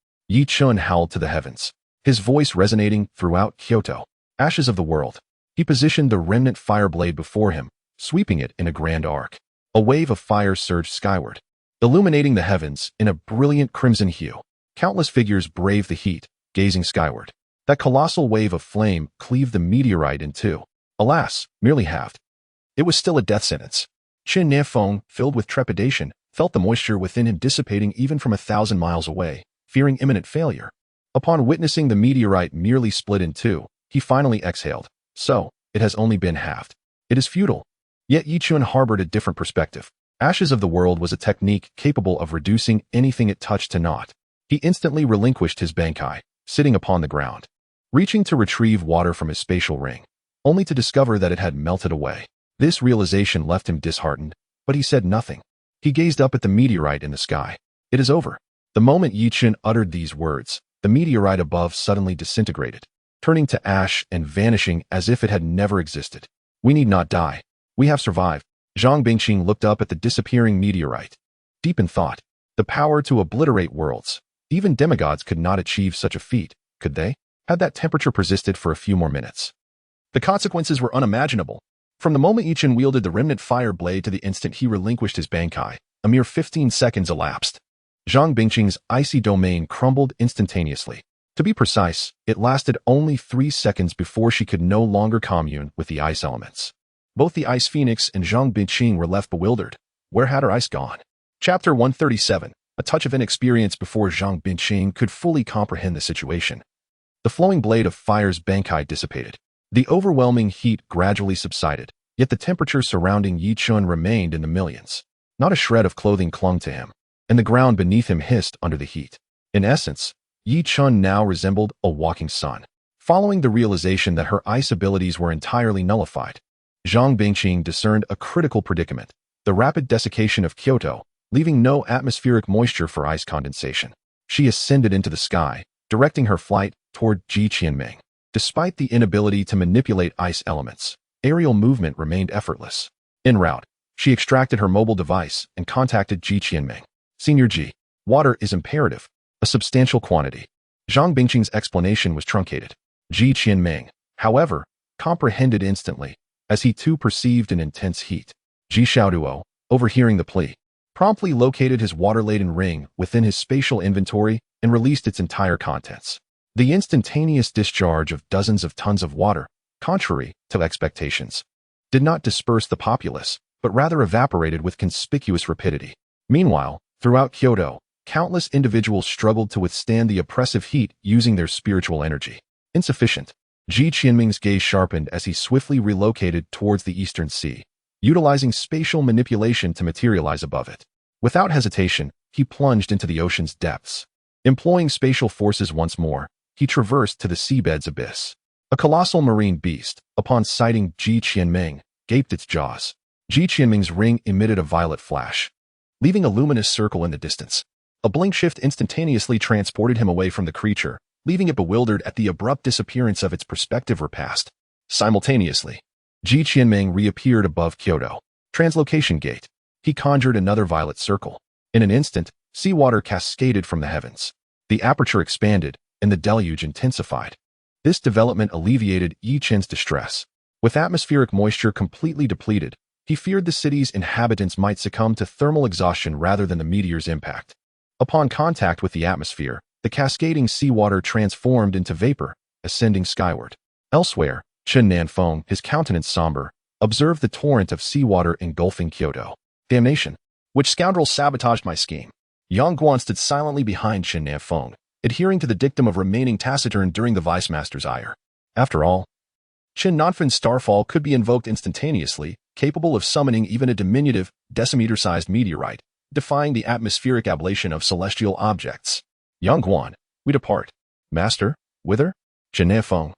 Speaker 1: Chen howled to the heavens, his voice resonating throughout Kyoto. Ashes of the world. He positioned the remnant Fireblade before him, sweeping it in a grand arc. A wave of fire surged skyward, illuminating the heavens in a brilliant crimson hue. Countless figures braved the heat, gazing skyward. That colossal wave of flame cleaved the meteorite in two. Alas, merely halved. It was still a death sentence. Chen Nafeng, filled with trepidation, felt the moisture within him dissipating even from 1,000 miles away, fearing imminent failure. Upon witnessing the meteorite merely split in two, he finally exhaled. So, it has only been halved. It is futile. Yet Chen harbored a different perspective. Ashes of the world was a technique capable of reducing anything it touched to naught. He instantly relinquished his bankai, sitting upon the ground, reaching to retrieve water from his spatial ring, only to discover that it had melted away. This realization left him disheartened, but he said nothing. He gazed up at the meteorite in the sky. It is over. The moment Chen uttered these words, the meteorite above suddenly disintegrated, turning to ash and vanishing as if it had never existed. We need not die. We have survived. Zhang Bingqing looked up at the disappearing meteorite, deep in thought. The power to obliterate worlds. Even demigods could not achieve such a feat, could they? Had that temperature persisted for a few more minutes, the consequences were unimaginable. From the moment Chen wielded the remnant fire blade to the instant he relinquished his bankai, a mere 15 seconds elapsed. Zhang Bingqing's icy domain crumbled instantaneously. To be precise, it lasted only 3 seconds before she could no longer commune with the ice elements. Both the Ice Phoenix and Zhang Bingqing were left bewildered. Where had her ice gone? Chapter 137. A touch of inexperience before Zhang Bingqing could fully comprehend the situation. The flowing blade of fire's bankai dissipated. The overwhelming heat gradually subsided, yet the temperature surrounding Chen remained in the millions. Not a shred of clothing clung to him, and the ground beneath him hissed under the heat. In essence, Chen now resembled a walking sun. Following the realization that her ice abilities were entirely nullified, Zhang Bingqing discerned a critical predicament: the rapid desiccation of Kyoto, leaving no atmospheric moisture for ice condensation. She ascended into the sky, directing her flight toward Qianming. Despite the inability to manipulate ice elements, aerial movement remained effortless. En route, she extracted her mobile device and contacted Qianming. Senior G. Water is imperative. A substantial quantity. Zhang Bingqing's explanation was truncated. Qianming, however, comprehended instantly, as he too perceived an intense heat. Ji Xiaoduo, overhearing the plea, promptly located his water-laden ring within his spatial inventory and released its entire contents. The instantaneous discharge of dozens of tons of water, contrary to expectations, did not disperse the populace, but rather evaporated with conspicuous rapidity. Meanwhile, throughout Kyoto, countless individuals struggled to withstand the oppressive heat using their spiritual energy. Insufficient. Qianming's gaze sharpened as he swiftly relocated towards the eastern sea, utilizing spatial manipulation to materialize above it. Without hesitation, he plunged into the ocean's depths. Employing spatial forces once more, he traversed to the seabed's abyss. A colossal marine beast, upon sighting Qianming, gaped its jaws. Qianming's ring emitted a violet flash, leaving a luminous circle in the distance. A blink shift instantaneously transported him away from the creature, leaving it bewildered at the abrupt disappearance of its prospective repast. Simultaneously, Qianming reappeared above Kyoto. Translocation gate. He conjured another violet circle. In an instant, seawater cascaded from the heavens. The aperture expanded, and the deluge intensified. This development alleviated Chen's distress. With atmospheric moisture completely depleted, he feared the city's inhabitants might succumb to thermal exhaustion rather than the meteor's impact. Upon contact with the atmosphere, the cascading seawater transformed into vapor, ascending skyward. Elsewhere, Chen Nafeng, his countenance somber, observed the torrent of seawater engulfing Kyoto. Damnation! Which scoundrel sabotaged my scheme? Yang Guan stood silently behind Chen Nafeng, adhering to the dictum of remaining taciturn during the vice master's ire. After all, Chen Nonfin's starfall could be invoked instantaneously, capable of summoning even a diminutive, decimeter-sized meteorite, defying the atmospheric ablation of celestial objects. Yang Guan, we depart. Master, whither? Chen Feng.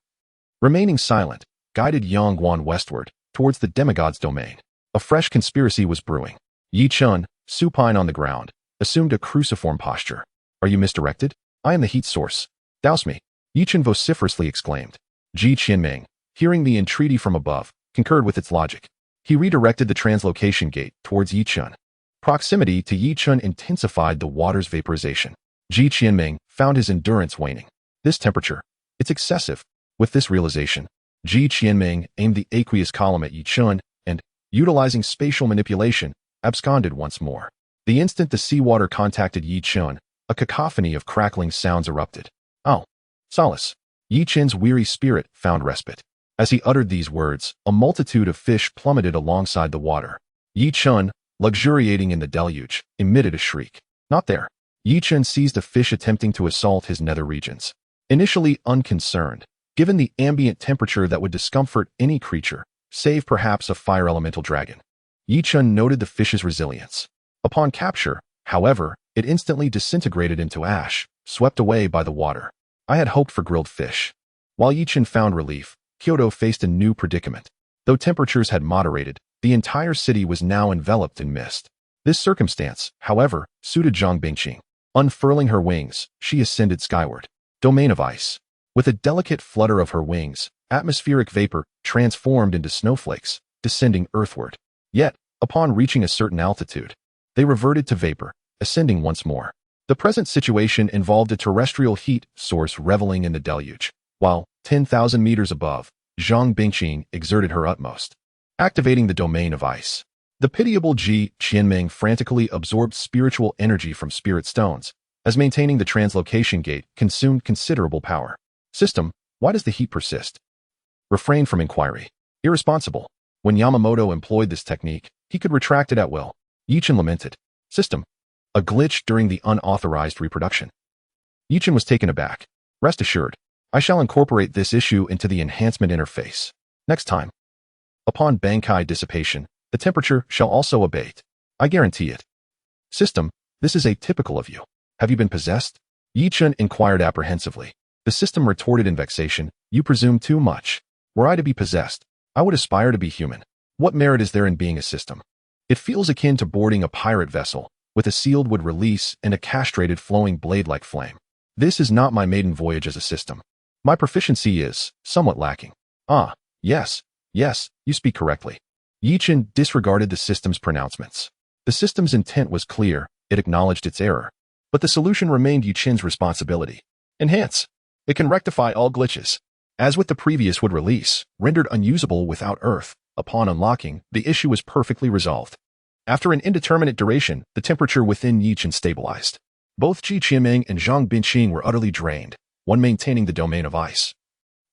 Speaker 1: Remaining silent, guided Yang Guan westward, towards the demigod's domain. A fresh conspiracy was brewing. Yi Chun, supine on the ground, assumed a cruciform posture. Are you misdirected? I am the heat source. Douse me. Yi Chun vociferously exclaimed. Ji Qianming, hearing the entreaty from above, concurred with its logic. He redirected the translocation gate towards Yi Chun. Proximity to Yi Chun intensified the water's vaporization. Ji Qianming found his endurance waning. This temperature, it's excessive. With this realization, Ji Qianming aimed the aqueous column at Yi Chun and, utilizing spatial manipulation, absconded once more. The instant the seawater contacted Yi Chun, a cacophony of crackling sounds erupted. Oh, solace. Yi Chun's weary spirit found respite. As he uttered these words, a multitude of fish plummeted alongside the water. Yi Chun, luxuriating in the deluge, emitted a shriek. Not there. Yi Chun seized a fish attempting to assault his nether regions. Initially unconcerned, given the ambient temperature that would discomfort any creature, save perhaps a fire elemental dragon, Yi Chun noted the fish's resilience. Upon capture, however, it instantly disintegrated into ash, swept away by the water. I had hoped for grilled fish. While Yi Chun found relief, Kyoto faced a new predicament. Though temperatures had moderated, the entire city was now enveloped in mist. This circumstance, however, suited Zhang Bingqing. Unfurling her wings, she ascended skyward. Domain of ice. With a delicate flutter of her wings, atmospheric vapor transformed into snowflakes, descending earthward. Yet, upon reaching a certain altitude, they reverted to vapor, ascending once more. The present situation involved a terrestrial heat source reveling in the deluge, while, 10,000 meters above, Zhang Bingqing exerted her utmost, activating the domain of ice. The pitiable Ji Qianming frantically absorbed spiritual energy from spirit stones, as maintaining the translocation gate consumed considerable power. System, why does the heat persist? Refrain from inquiry. Irresponsible. When Yamamoto employed this technique, he could retract it at will. Yi Chun lamented. System. A glitch during the unauthorized reproduction. Yi Chun was taken aback. Rest assured, I shall incorporate this issue into the enhancement interface. Next time. Upon Bankai dissipation, the temperature shall also abate. I guarantee it. System, this is atypical of you. Have you been possessed? Yi Chun inquired apprehensively. The system retorted in vexation. You presume too much. Were I to be possessed, I would aspire to be human. What merit is there in being a system? It feels akin to boarding a pirate vessel, with a sealed wood release and a castrated flowing blade-like flame. This is not my maiden voyage as a system. My proficiency is somewhat lacking. Ah, yes, you speak correctly. Yi Chun disregarded the system's pronouncements. The system's intent was clear, it acknowledged its error. But the solution remained Yi Chun's responsibility. Enhance. It can rectify all glitches. As with the previous wood release, rendered unusable without earth, upon unlocking, the issue was perfectly resolved. After an indeterminate duration, the temperature within Yi Chun stabilized. Both Ji Qianming and Zhang Bingqing were utterly drained, one maintaining the domain of ice,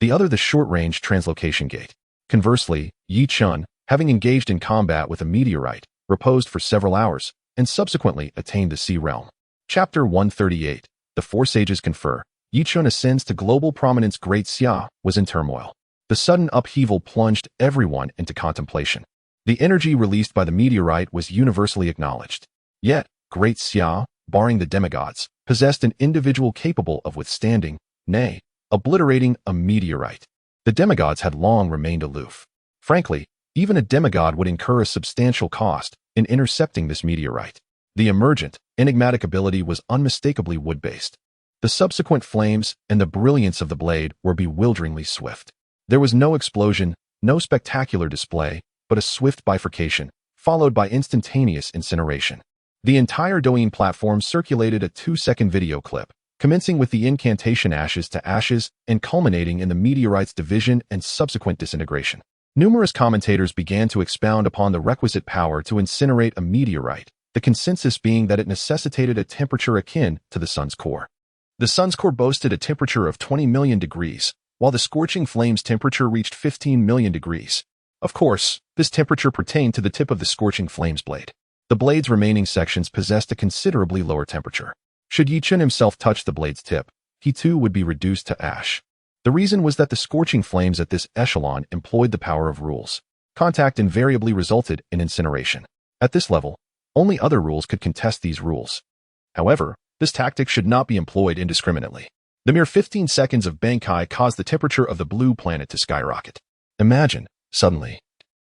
Speaker 1: the other the short-range translocation gate. Conversely, Yi Chun, having engaged in combat with a meteorite, reposed for several hours, and subsequently attained the sea realm. Chapter 138. The Four Sages Confer. Yi Chun ascends to global prominence. Great Xia was in turmoil. The sudden upheaval plunged everyone into contemplation. The energy released by the meteorite was universally acknowledged. Yet, Great Xia, barring the demigods, possessed an individual capable of withstanding, nay, obliterating a meteorite. The demigods had long remained aloof. Frankly, even a demigod would incur a substantial cost in intercepting this meteorite. The emergent, enigmatic ability was unmistakably wood-based. The subsequent flames and the brilliance of the blade were bewilderingly swift. There was no explosion, no spectacular display, but a swift bifurcation, followed by instantaneous incineration. The entire Douyin platform circulated a 2-second video clip, commencing with the incantation ashes to ashes and culminating in the meteorite's division and subsequent disintegration. Numerous commentators began to expound upon the requisite power to incinerate a meteorite, the consensus being that it necessitated a temperature akin to the sun's core. The sun's core boasted a temperature of 20 million degrees, while the scorching flame's temperature reached 15 million degrees. Of course, this temperature pertained to the tip of the scorching flame's blade. The blade's remaining sections possessed a considerably lower temperature. Should Yi Chun himself touch the blade's tip, he too would be reduced to ash. The reason was that the scorching flames at this echelon employed the power of rules. Contact invariably resulted in incineration. At this level, only other rules could contest these rules. However, this tactic should not be employed indiscriminately. The mere 15 seconds of Bankai caused the temperature of the blue planet to skyrocket. Imagine, suddenly,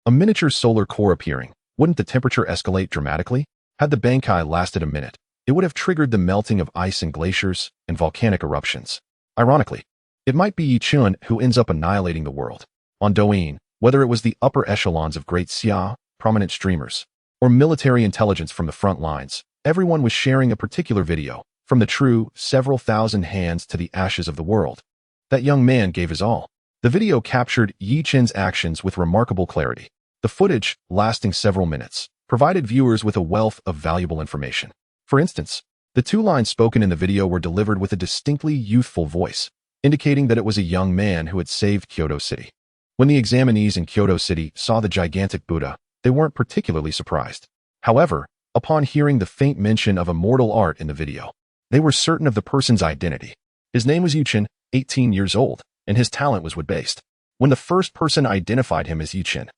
Speaker 1: a miniature solar core appearing. Wouldn't the temperature escalate dramatically? Had the Bankai lasted a minute, it would have triggered the melting of ice and glaciers and volcanic eruptions. Ironically, it might be Yi Chen who ends up annihilating the world. On Douyin, whether it was the upper echelons of Great Xia, prominent streamers, or military intelligence from the front lines, everyone was sharing a particular video, from the true several thousand hands to the ashes of the world. That young man gave his all. The video captured Yi Chen's actions with remarkable clarity. The footage, lasting several minutes, provided viewers with a wealth of valuable information. For instance, the two lines spoken in the video were delivered with a distinctly youthful voice, indicating that it was a young man who had saved Kyoto City. When the examinees in Kyoto City saw the gigantic Buddha, they weren't particularly surprised. However, upon hearing the faint mention of immortal art in the video, they were certain of the person's identity. His name was Yi Chen, 18 years old, and his talent was wood-based. When the first person identified him as Yi Chen,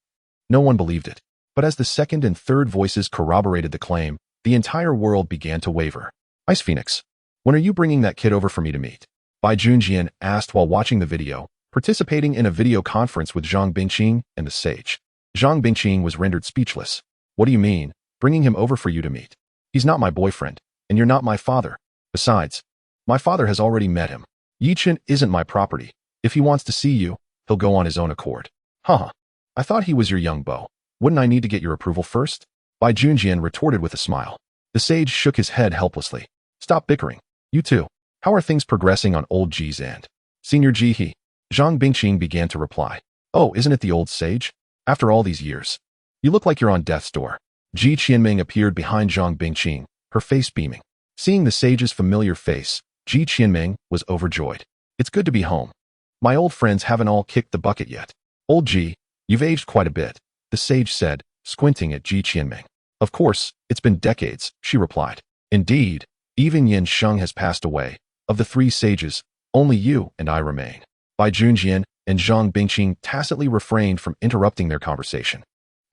Speaker 1: no one believed it. But as the second and third voices corroborated the claim, the entire world began to waver. Ice Phoenix, when are you bringing that kid over for me to meet? Bai Junjian asked while watching the video, participating in a video conference with Zhang Bingqing and the sage. Zhang Bingqing was rendered speechless. What do you mean, bringing him over for you to meet? He's not my boyfriend, and you're not my father. Besides, my father has already met him. Yi Chen isn't my property. If he wants to see you, he'll go on his own accord. Haha. I thought he was your young beau. Wouldn't I need to get your approval first? Bai Junjian retorted with a smile. The sage shook his head helplessly. Stop bickering. You two. How are things progressing on old Ji's end? Senior Ji he. Zhang Bingqing began to reply. Oh, isn't it the old sage? After all these years. You look like you're on death's door. Ji Qianming appeared behind Zhang Bingqing, her face beaming. Seeing the sage's familiar face, Ji Qianming was overjoyed. It's good to be home. My old friends haven't all kicked the bucket yet. Old Ji, you've aged quite a bit, the sage said, squinting at Ji Qianming. Of course, it's been decades, she replied. Indeed, even Yin Sheng has passed away. Of the three sages, only you and I remain. Bai Junjian and Zhang Bingqing tacitly refrained from interrupting their conversation.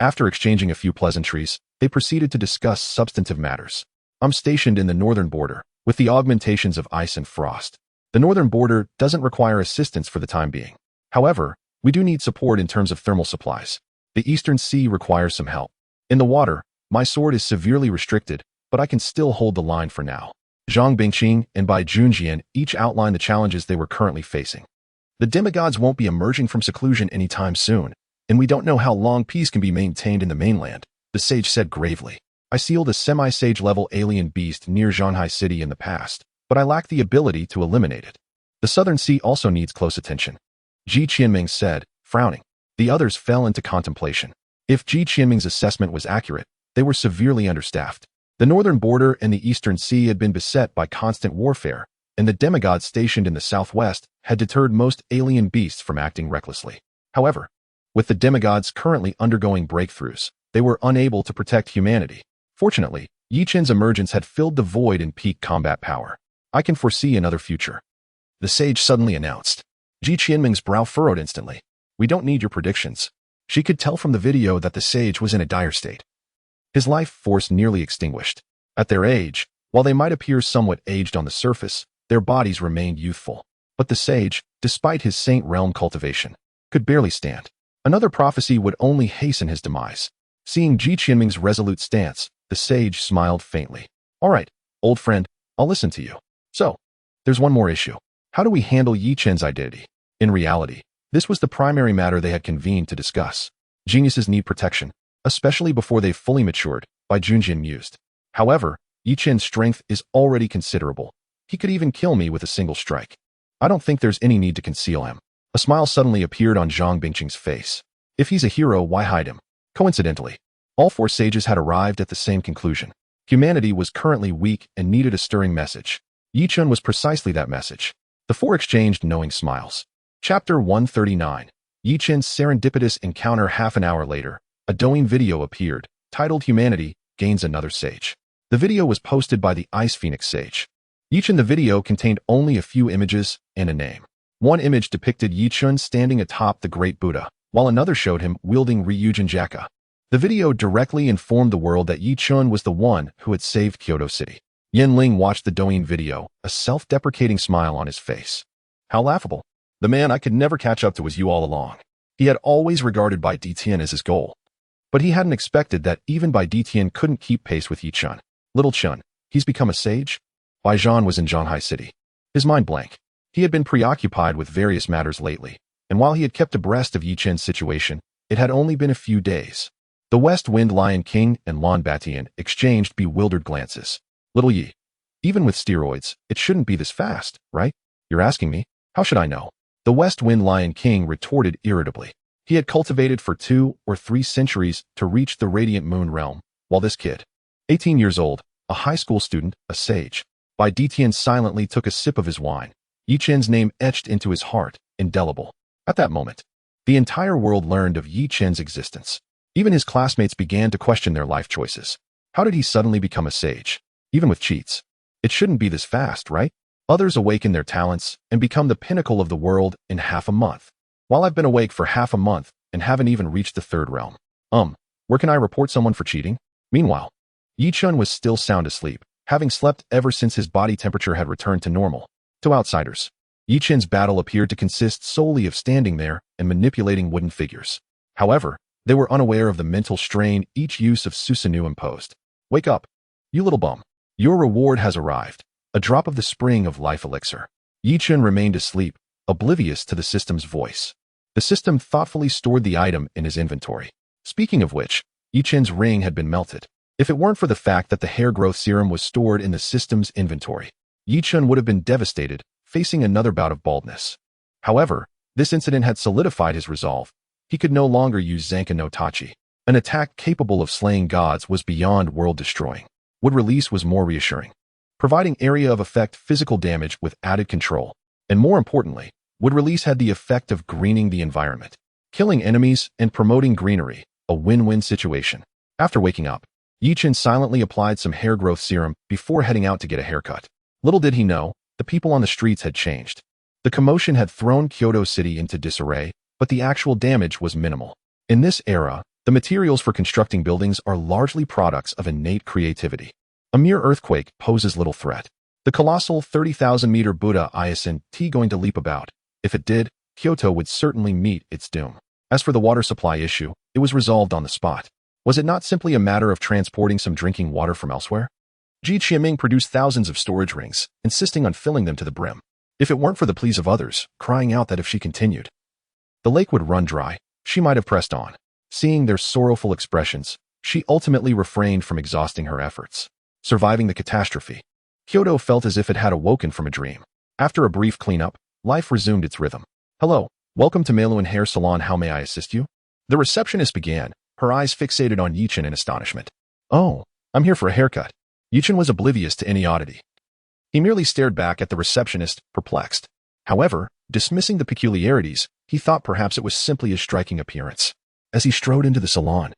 Speaker 1: After exchanging a few pleasantries, they proceeded to discuss substantive matters. I'm stationed in the northern border, with the augmentations of ice and frost. The northern border doesn't require assistance for the time being. However, we do need support in terms of thermal supplies. The eastern sea requires some help. In the water, my sword is severely restricted, but I can still hold the line for now. Zhang Bingqing and Bai Junjian each outlined the challenges they were currently facing. The demigods won't be emerging from seclusion anytime soon, and we don't know how long peace can be maintained in the mainland, the sage said gravely. I sealed a semi-sage level alien beast near Zhanhai City in the past, but I lack the ability to eliminate it. The southern sea also needs close attention. Ji Qianming said, frowning. The others fell into contemplation. If Ji Qianming's assessment was accurate, they were severely understaffed. The northern border and the eastern sea had been beset by constant warfare, and the demigods stationed in the southwest had deterred most alien beasts from acting recklessly. However, with the demigods currently undergoing breakthroughs, they were unable to protect humanity. Fortunately, Yi Chen's emergence had filled the void in peak combat power. I can foresee another future. The sage suddenly announced. Ji Qianming's brow furrowed instantly. We don't need your predictions. She could tell from the video that the sage was in a dire state. His life force nearly extinguished. At their age, while they might appear somewhat aged on the surface, their bodies remained youthful. But the sage, despite his saint realm cultivation, could barely stand. Another prophecy would only hasten his demise. Seeing Ji Qianming's resolute stance, the sage smiled faintly. All right, old friend, I'll listen to you. So, there's one more issue. How do we handle Yi Chen's identity? In reality, this was the primary matter they had convened to discuss. Geniuses need protection, especially before they've fully matured, Bai Junjian mused. However, Yi Chen's strength is already considerable. He could even kill me with a single strike. I don't think there's any need to conceal him. A smile suddenly appeared on Zhang Bingqing's face. If he's a hero, why hide him? Coincidentally, all four sages had arrived at the same conclusion. Humanity was currently weak and needed a stirring message. Yi Chen was precisely that message. The four exchanged knowing smiles. Chapter 139. Yi Chen's serendipitous encounter. Half an hour later, a Douyin video appeared, titled Humanity Gains Another Sage. The video was posted by the Ice Phoenix sage. Each in the video contained only a few images and a name. One image depicted Yi Chun standing atop the Great Buddha, while another showed him wielding Ryujin Jaka. The video directly informed the world that Yi Chun was the one who had saved Kyoto City. Yen Ling watched the Douyin video, a self-deprecating smile on his face. How laughable. The man I could never catch up to was you all along. He had always regarded Bai Ditian as his goal. But he hadn't expected that even Bai Ditian couldn't keep pace with Yi Chun. Little Chun, he's become a sage? Bai Zhan was in Zhanghai City. His mind blank. He had been preoccupied with various matters lately, and while he had kept abreast of Yi Chen's situation, it had only been a few days. The West Wind Lion King and Lan Batian exchanged bewildered glances. Little Yi, even with steroids, it shouldn't be this fast, right? You're asking me? How should I know? The West Wind Lion King retorted irritably. He had cultivated for 2 or 3 centuries to reach the Radiant Moon realm, while this kid, 18 years old, a high school student, a sage. Bai Ditian silently took a sip of his wine. Yi Chen's name etched into his heart, indelible. At that moment, the entire world learned of Yi Chen's existence. Even his classmates began to question their life choices. How did he suddenly become a sage? Even with cheats. It shouldn't be this fast, right? Others awaken their talents and become the pinnacle of the world in half a month. While I've been awake for half a month and haven't even reached the 3rd realm. Where can I report someone for cheating? Meanwhile, Yi Chun was still sound asleep, having slept ever since his body temperature had returned to normal. To outsiders, Yi Chen's battle appeared to consist solely of standing there and manipulating wooden figures. However, they were unaware of the mental strain each use of Susanoo imposed. Wake up, you little bum. Your reward has arrived. A drop of the spring of life elixir. Yi Chen remained asleep, oblivious to the system's voice. The system thoughtfully stored the item in his inventory. Speaking of which, Yi Chen's ring had been melted. If it weren't for the fact that the hair growth serum was stored in the system's inventory, Yi Chen would have been devastated, facing another bout of baldness. However, this incident had solidified his resolve. He could no longer use Zanka no Tachi. An attack capable of slaying gods was beyond world-destroying. Wood release was more reassuring, providing area of effect physical damage with added control. And more importantly, wood release had the effect of greening the environment, killing enemies and promoting greenery, a win-win situation. After waking up, Yi Chen silently applied some hair growth serum before heading out to get a haircut. Little did he know, the people on the streets had changed. The commotion had thrown Kyoto City into disarray, but the actual damage was minimal. In this era, the materials for constructing buildings are largely products of innate creativity. A mere earthquake poses little threat. The colossal 30,000-meter Buddha isn't going to leap about. If it did, Kyoto would certainly meet its doom. As for the water supply issue, it was resolved on the spot. Was it not simply a matter of transporting some drinking water from elsewhere? Ji Qiaming produced thousands of storage rings, insisting on filling them to the brim. If it weren't for the pleas of others, crying out that if she continued, the lake would run dry, she might have pressed on. Seeing their sorrowful expressions, she ultimately refrained from exhausting her efforts. Surviving the catastrophe, Kyoto felt as if it had awoken from a dream. After a brief cleanup, life resumed its rhythm. Hello, welcome to Meiluan Hair Salon. How may I assist you? The receptionist began, her eyes fixated on Yi Chen in astonishment. Oh, I'm here for a haircut. Yi Chen was oblivious to any oddity. He merely stared back at the receptionist, perplexed. However, dismissing the peculiarities, he thought perhaps it was simply his striking appearance. As he strode into the salon,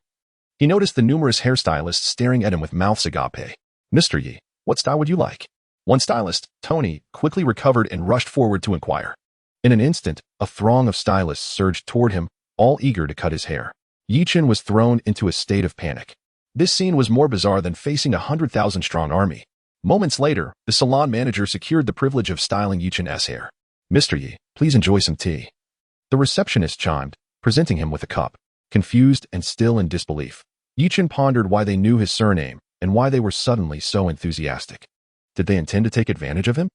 Speaker 1: he noticed the numerous hairstylists staring at him with mouths agape. Mr. Yi, what style would you like? One stylist, Tony, quickly recovered and rushed forward to inquire. In an instant, a throng of stylists surged toward him, all eager to cut his hair. Yi Chen was thrown into a state of panic. This scene was more bizarre than facing a 100,000-strong army. Moments later, the salon manager secured the privilege of styling Yi Chen's hair. Mr. Yi, please enjoy some tea. The receptionist chimed, presenting him with a cup. Confused and still in disbelief, Yi Chen pondered why they knew his surname and why they were suddenly so enthusiastic. Did they intend to take advantage of him?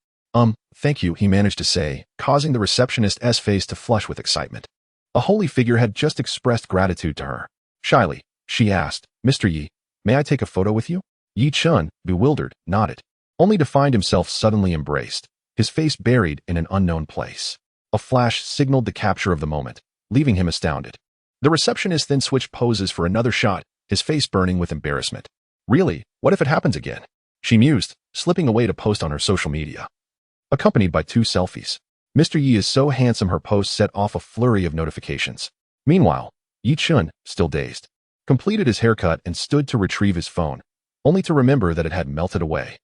Speaker 1: Thank you, he managed to say, causing the receptionist's face to flush with excitement. A holy figure had just expressed gratitude to her. Shyly, she asked, Mr. Yi, may I take a photo with you? Yi Chen, bewildered, nodded, only to find himself suddenly embraced, his face buried in an unknown place. A flash signaled the capture of the moment, leaving him astounded. The receptionist then switched poses for another shot, his face burning with embarrassment. Really, what if it happens again? She mused, slipping away to post on her social media. Accompanied by 2 selfies. Mr. Yi is so handsome, her post set off a flurry of notifications. Meanwhile, Yi Chen, still dazed, completed his haircut and stood to retrieve his phone, only to remember that it had melted away.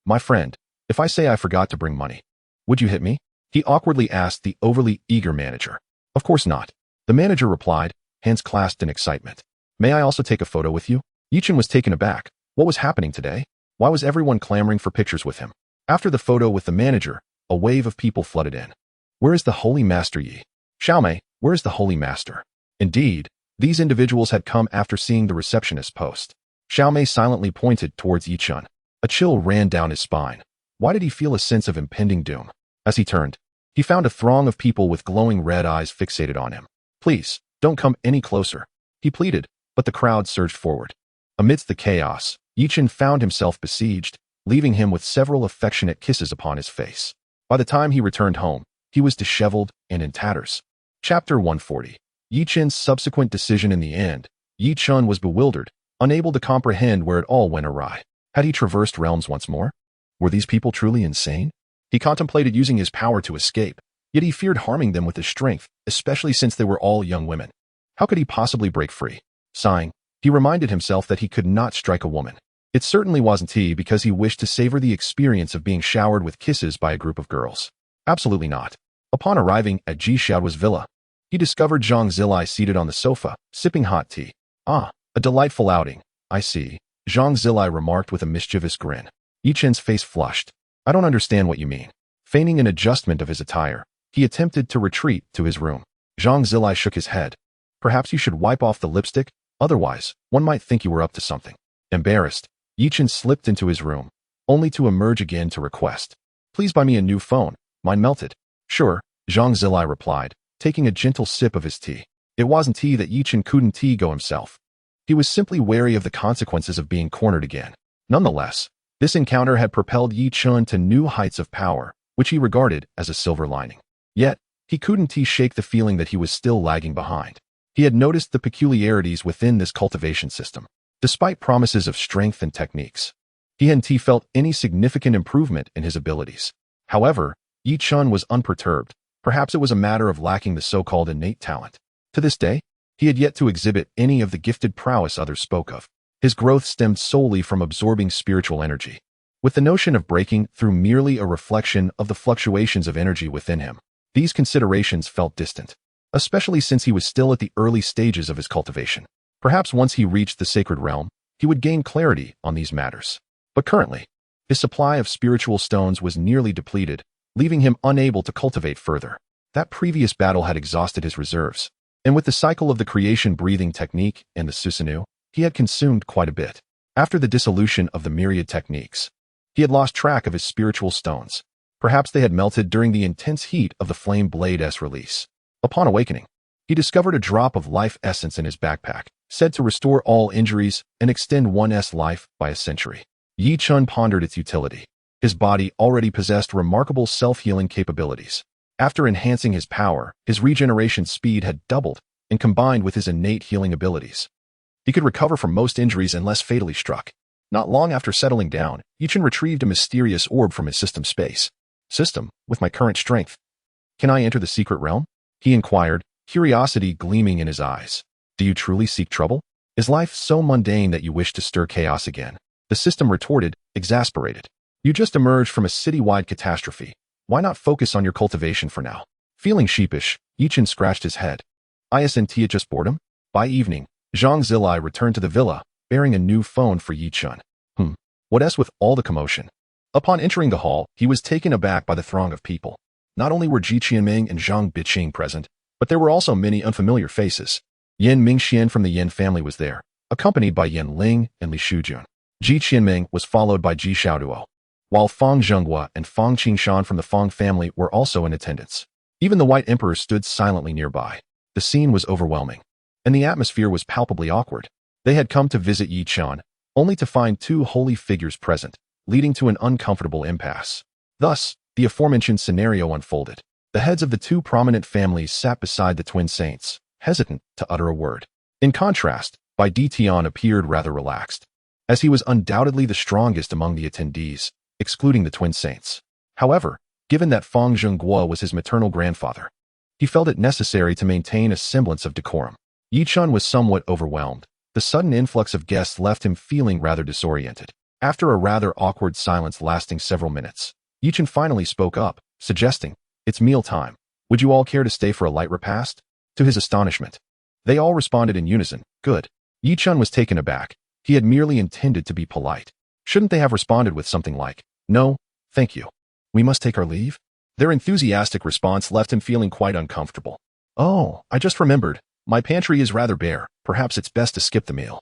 Speaker 1: My friend, if I say I forgot to bring money, would you hit me? He awkwardly asked the overly eager manager. Of course not. The manager replied, hands clasped in excitement. May I also take a photo with you? Chen was taken aback. What was happening today? Why was everyone clamoring for pictures with him? After the photo with the manager, a wave of people flooded in. Where is the Holy Master Yi? Xiaomei, where is the Holy Master? Indeed, these individuals had come after seeing the receptionist's post. Xiaomei silently pointed towards Chen. A chill ran down his spine. Why did he feel a sense of impending doom? As he turned, he found a throng of people with glowing red eyes fixated on him. Please, don't come any closer, he pleaded, but the crowd surged forward. Amidst the chaos, Chen found himself besieged, leaving him with several affectionate kisses upon his face. By the time he returned home, he was disheveled and in tatters. Chapter 140. Chen's subsequent decision. In the end, Chen was bewildered, unable to comprehend where it all went awry. Had he traversed realms once more? Were these people truly insane? He contemplated using his power to escape, yet he feared harming them with his strength, especially since they were all young women. How could he possibly break free? Sighing, he reminded himself that he could not strike a woman. It certainly wasn't he because he wished to savor the experience of being showered with kisses by a group of girls. Absolutely not. Upon arriving at Ji Xiaoduo's villa, he discovered Zhang Zilai seated on the sofa, sipping hot tea. Ah, a delightful outing, I see, Zhang Zilai remarked with a mischievous grin. Chen's face flushed. I don't understand what you mean. Feigning an adjustment of his attire, he attempted to retreat to his room. Zhang Zilai shook his head. Perhaps you should wipe off the lipstick, otherwise, one might think you were up to something. Embarrassed, Chen slipped into his room, only to emerge again to request. Please buy me a new phone, mine melted. Sure, Zhang Zilai replied, taking a gentle sip of his tea. It wasn't tea that Chen couldn't go himself. He was simply wary of the consequences of being cornered again. Nonetheless, this encounter had propelled Chen to new heights of power, which he regarded as a silver lining. Yet, he couldn't shake the feeling that he was still lagging behind. He had noticed the peculiarities within this cultivation system. Despite promises of strength and techniques, he hadn't felt any significant improvement in his abilities. However, Chen was unperturbed. Perhaps it was a matter of lacking the so-called innate talent. To this day, he had yet to exhibit any of the gifted prowess others spoke of. His growth stemmed solely from absorbing spiritual energy, with the notion of breaking through merely a reflection of the fluctuations of energy within him. These considerations felt distant, especially since he was still at the early stages of his cultivation. Perhaps once he reached the sacred realm, he would gain clarity on these matters. But currently, his supply of spiritual stones was nearly depleted, leaving him unable to cultivate further. That previous battle had exhausted his reserves, and with the cycle of the creation breathing technique and the Susanoo, he had consumed quite a bit. After the dissolution of the myriad techniques, he had lost track of his spiritual stones. Perhaps they had melted during the intense heat of the Flame Blade's release. Upon awakening, he discovered a drop of life essence in his backpack, said to restore all injuries and extend one's life by a century. Chen pondered its utility. His body already possessed remarkable self-healing capabilities. After enhancing his power, his regeneration speed had doubled, and combined with his innate healing abilities, he could recover from most injuries unless fatally struck. Not long after settling down, Chen retrieved a mysterious orb from his system space. System, with my current strength, can I enter the secret realm? He inquired, curiosity gleaming in his eyes. Do you truly seek trouble? Is life so mundane that you wish to stir chaos again? The system retorted, exasperated. You just emerged from a city-wide catastrophe. Why not focus on your cultivation for now? Feeling sheepish, Chen scratched his head. Isn't it just boredom? By evening, Zhang Zilai returned to the villa, bearing a new phone for Chen. What's with all the commotion? Upon entering the hall, he was taken aback by the throng of people. Not only were Ji Qianming and Zhang Biqing present, but there were also many unfamiliar faces. Yan Mingxian from the Yan family was there, accompanied by Yan Ling and Li Shujun. Ji Qianming was followed by Ji Xiaoduo, while Fang Zhenghua and Fang Qingshan from the Fang family were also in attendance. Even the White Emperor stood silently nearby. The scene was overwhelming, and the atmosphere was palpably awkward. They had come to visit Chen, only to find two holy figures present, leading to an uncomfortable impasse. Thus, the aforementioned scenario unfolded. The heads of the two prominent families sat beside the twin saints, hesitant to utter a word. In contrast, Bai Ditian appeared rather relaxed, as he was undoubtedly the strongest among the attendees, excluding the twin saints. However, given that Fang Zhenghua was his maternal grandfather, he felt it necessary to maintain a semblance of decorum. Chen was somewhat overwhelmed. The sudden influx of guests left him feeling rather disoriented. After a rather awkward silence lasting several minutes, Chen finally spoke up, suggesting, It's meal time. Would you all care to stay for a light repast? To his astonishment, they all responded in unison, good. Yi Chun was taken aback. He had merely intended to be polite. Shouldn't they have responded with something like, no, thank you. We must take our leave? Their enthusiastic response left him feeling quite uncomfortable. Oh, I just remembered. My pantry is rather bare. Perhaps it's best to skip the meal.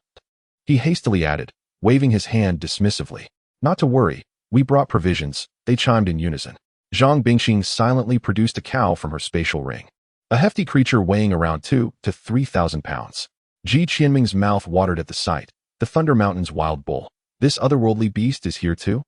Speaker 1: He hastily added, waving his hand dismissively. Not to worry. We brought provisions, they chimed in unison. Zhang Bingxing silently produced a cow from her spatial ring. A hefty creature weighing around 2,000 to 3,000 pounds. Ji Qianming's mouth watered at the sight. The Thunder Mountain's wild bull. This otherworldly beast is here too?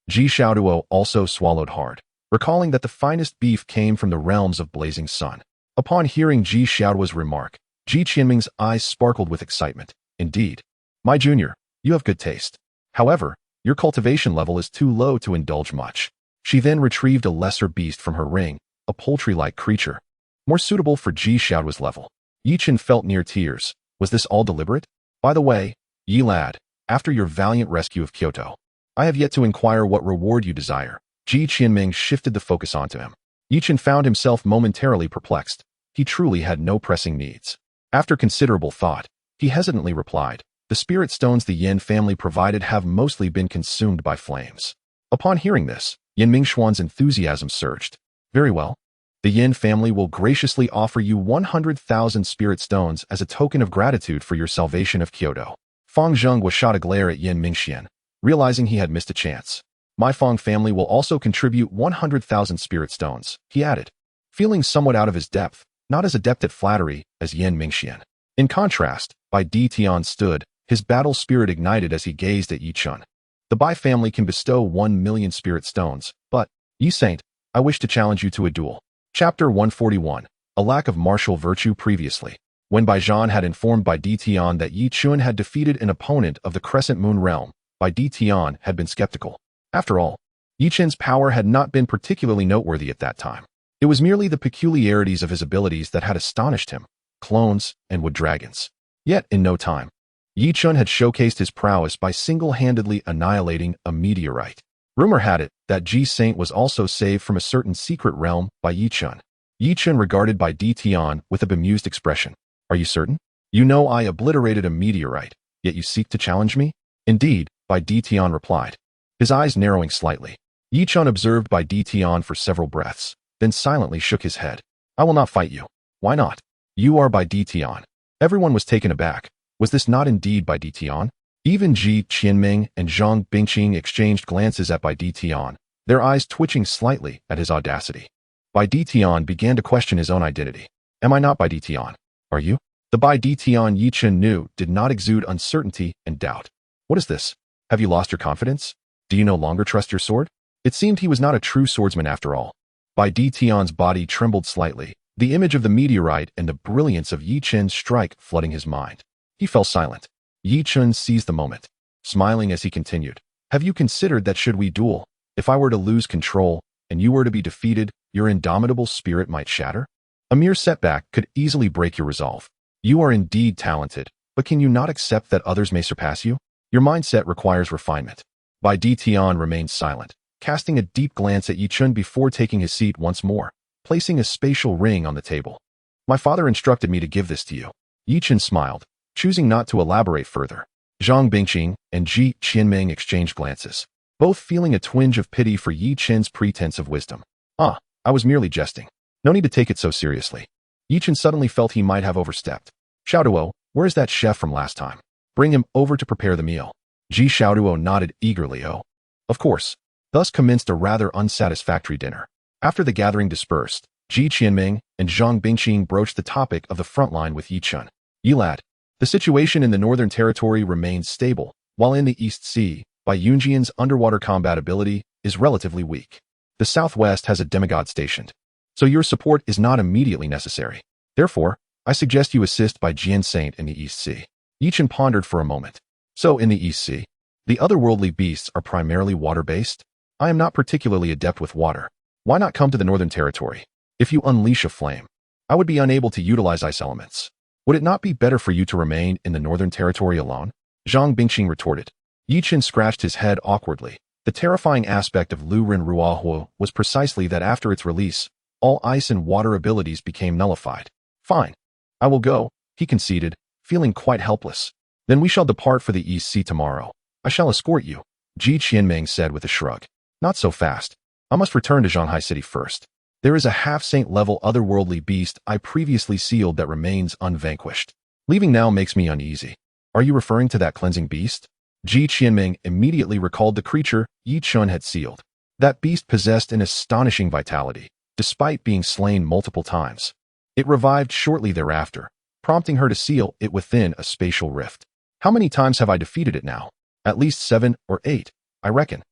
Speaker 1: Ji Xiaoduo also swallowed hard, recalling that the finest beef came from the realms of Blazing Sun. Upon hearing Ji Xiaoduo's remark, Ji Qianming's eyes sparkled with excitement. Indeed. My junior, you have good taste. However, your cultivation level is too low to indulge much. She then retrieved a lesser beast from her ring, a poultry-like creature, more suitable for Ji Xiaoduo's level. Yi Chen felt near tears. Was this all deliberate? By the way, Yi lad, after your valiant rescue of Kyoto, I have yet to inquire what reward you desire. Ji Qianming shifted the focus onto him. Yi Chen found himself momentarily perplexed. He truly had no pressing needs. After considerable thought, he hesitantly replied, the spirit stones the Yin family provided have mostly been consumed by flames. Upon hearing this, Yin Mingxuan's enthusiasm surged. Very well. The Yin family will graciously offer you 100,000 spirit stones as a token of gratitude for your salvation of Kyoto. Fang Zheng was shot a glare at Yin Mingxian, realizing he had missed a chance. My Fang family will also contribute 100,000 spirit stones, he added, feeling somewhat out of his depth, not as adept at flattery as Yin Mingxian. In contrast, Bai Di Tian stood, his battle spirit ignited as he gazed at Yi Chun. The Bai family can bestow 1,000,000 spirit stones, but, Yi Saint, I wish to challenge you to a duel. Chapter 141. A lack of martial virtue previously. When Bai Zhan had informed Bai Di Tian that Yi Chun had defeated an opponent of the Crescent Moon realm, Bai Di Tian had been skeptical. After all, Yi Chun's power had not been particularly noteworthy at that time. It was merely the peculiarities of his abilities that had astonished him, clones and wood dragons. Yet, in no time, Yi Chun had showcased his prowess by single-handedly annihilating a meteorite. Rumor had it that Ji Saint was also saved from a certain secret realm by Yi Chun. Yi Chun regarded Bai Di Tian with a bemused expression. Are you certain? You know I obliterated a meteorite, yet you seek to challenge me? Indeed, Bai Di Tian replied, his eyes narrowing slightly. Yi Chun observed Bai Di Tian for several breaths, then silently shook his head. I will not fight you. Why not? You are Bai Di Tian. Everyone was taken aback. Was this not indeed Bai Di Tian? Even Ji Qianming and Zhang Bingxing exchanged glances at Bai Di Tian, their eyes twitching slightly at his audacity. Bai Di Tian began to question his own identity. Am I not Bai Di Tian? Are you? The Bai Di Tian Yi Chen knew did not exude uncertainty and doubt. What is this? Have you lost your confidence? Do you no longer trust your sword? It seemed he was not a true swordsman after all. Bai Di Tian's body trembled slightly, the image of the meteorite and the brilliance of Yi Chen's strike flooding his mind. He fell silent. Yi Chen seized the moment, smiling as he continued. Have you considered that should we duel, if I were to lose control, and you were to be defeated, your indomitable spirit might shatter? A mere setback could easily break your resolve. You are indeed talented, but can you not accept that others may surpass you? Your mindset requires refinement. Bai Di Tian remained silent, casting a deep glance at Yi Chen before taking his seat once more, placing a spatial ring on the table. My father instructed me to give this to you. Yi Chen smiled, choosing not to elaborate further. Zhang Bingxing and Ji Qianming exchanged glances, both feeling a twinge of pity for Yi Chen's pretense of wisdom. I was merely jesting. No need to take it so seriously. Yi Chen suddenly felt he might have overstepped. Xiaoduo, where is that chef from last time? Bring him over to prepare the meal. Ji Xiaoduo nodded eagerly. Oh, of course. Thus commenced a rather unsatisfactory dinner. After the gathering dispersed, Ji Qianming and Zhang Bingxing broached the topic of the front line with Yi Chen. Yi lad, the situation in the Northern Territory remains stable, while in the East Sea, Bai Yunjian's underwater combat ability is relatively weak. The Southwest has a demigod stationed, so your support is not immediately necessary. Therefore, I suggest you assist Bai Jian Saint in the East Sea. Yi Chen pondered for a moment. So in the East Sea, the otherworldly beasts are primarily water-based? I am not particularly adept with water. Why not come to the Northern Territory? If you unleash a flame, I would be unable to utilize ice elements. Would it not be better for you to remain in the Northern Territory alone? Zhang Bingxing retorted. Yi Chen scratched his head awkwardly. The terrifying aspect of Lu Ren Ruahuo was precisely that after its release, all ice and water abilities became nullified. Fine. I will go, he conceded, feeling quite helpless. Then we shall depart for the East Sea tomorrow. I shall escort you, Ji Qianming said with a shrug. Not so fast. I must return to Shanghai City first. There is a half-saint level otherworldly beast I previously sealed that remains unvanquished. Leaving now makes me uneasy. Are you referring to that cleansing beast? Ji Qianming immediately recalled the creature Yi Chun had sealed. That beast possessed an astonishing vitality, despite being slain multiple times. It revived shortly thereafter, prompting her to seal it within a spatial rift. How many times have I defeated it now? At least 7 or 8, I reckon.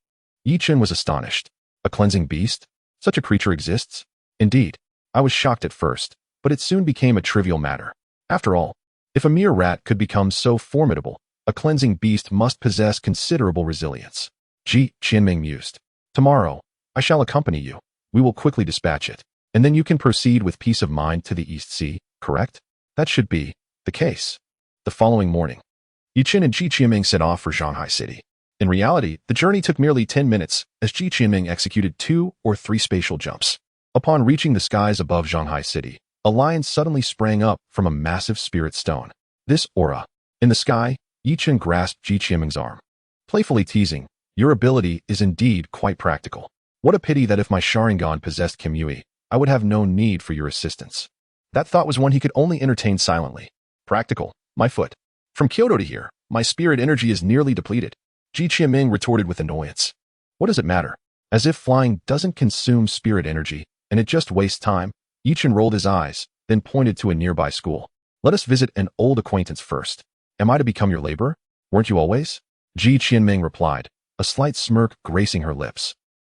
Speaker 1: Yi Chun was astonished. A cleansing beast? Such a creature exists? Indeed. I was shocked at first, but it soon became a trivial matter. After all, if a mere rat could become so formidable, a cleansing beast must possess considerable resilience. Ji Qianming mused. Tomorrow, I shall accompany you. We will quickly dispatch it, and then you can proceed with peace of mind to the East Sea, correct? That should be the case. The following morning, Yi Chun and Ji Qianming set off for Shanghai City. In reality, the journey took merely 10 minutes as Ji Qianming executed 2 or 3 spatial jumps. Upon reaching the skies above Shanghai City, a lion suddenly sprang up from a massive spirit stone. This aura. In the sky, Yi Chun grasped Ji Qianming's arm, playfully teasing, your ability is indeed quite practical. What a pity that if my Sharingan possessed Kim Yui, I would have no need for your assistance. That thought was one he could only entertain silently. Practical, my foot. From Kyoto to here, my spirit energy is nearly depleted. Ji Qianming retorted with annoyance. What does it matter? As if flying doesn't consume spirit energy, and it just wastes time, Yi Chun rolled his eyes, then pointed to a nearby school. Let us visit an old acquaintance first. Am I to become your laborer? Weren't you always? Ji Qianming replied, a slight smirk gracing her lips.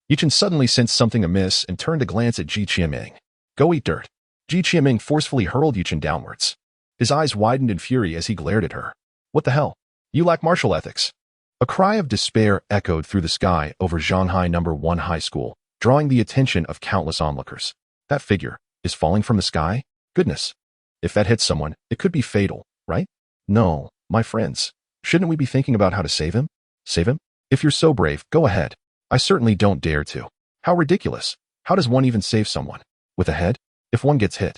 Speaker 1: Yi Chun suddenly sensed something amiss and turned to glance at Ji Qianming. Go eat dirt. Ji Qianming forcefully hurled Yi Chun downwards. His eyes widened in fury as he glared at her. What the hell? You lack martial ethics. A cry of despair echoed through the sky over Shanghai No. 1 High School, drawing the attention of countless onlookers. That figure is falling from the sky? Goodness. If that hits someone, it could be fatal, right? No, my friends. Shouldn't we be thinking about how to save him? Save him? If you're so brave, go ahead. I certainly don't dare to. How ridiculous. How does one even save someone? With a head? If one gets hit.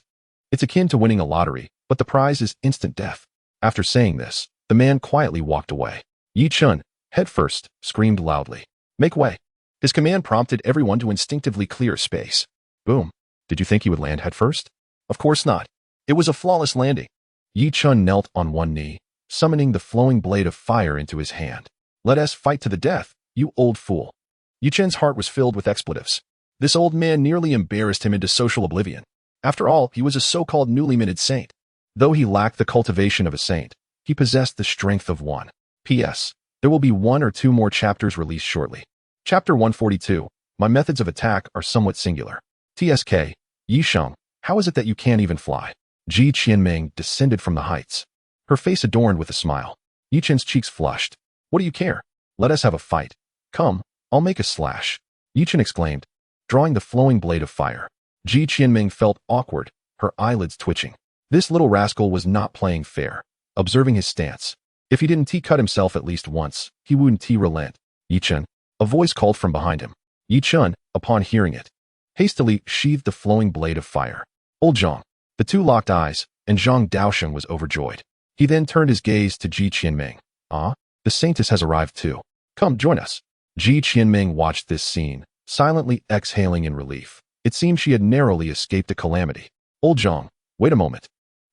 Speaker 1: It's akin to winning a lottery, but the prize is instant death. After saying this, the man quietly walked away. Yi Chun, head first, screamed loudly. Make way. His command prompted everyone to instinctively clear space. Boom. Did you think he would land head first? Of course not. It was a flawless landing. Yi Chun knelt on one knee, summoning the flowing blade of fire into his hand. Let us fight to the death, you old fool. Yi Chun's heart was filled with expletives. This old man nearly embarrassed him into social oblivion. After all, he was a so-called newly minted saint. Though he lacked the cultivation of a saint, he possessed the strength of one. P.S. There will be 1 or 2 more chapters released shortly. Chapter 142. My methods of attack are somewhat singular. TSK. Yi Sheng, how is it that you can't even fly? Ji Qianming descended from the heights, her face adorned with a smile. Yi Chun's cheeks flushed. What do you care? Let us have a fight. Come, I'll make a slash. Yi Chun exclaimed, drawing the flowing blade of fire. Ji Qianming felt awkward, her eyelids twitching. This little rascal was not playing fair. Observing his stance, if he didn't cut himself at least once, he wouldn't relent. Yi Chun, a voice called from behind him. Yi Chun, upon hearing it, hastily sheathed the flowing blade of fire. Old Zhang. The two locked eyes, and Zhang Daosheng was overjoyed. He then turned his gaze to Ji Qianming. Ah, the saintess has arrived too. Come, join us. Ji Qianming watched this scene, silently exhaling in relief. It seemed she had narrowly escaped a calamity. Old Zhang, wait a moment.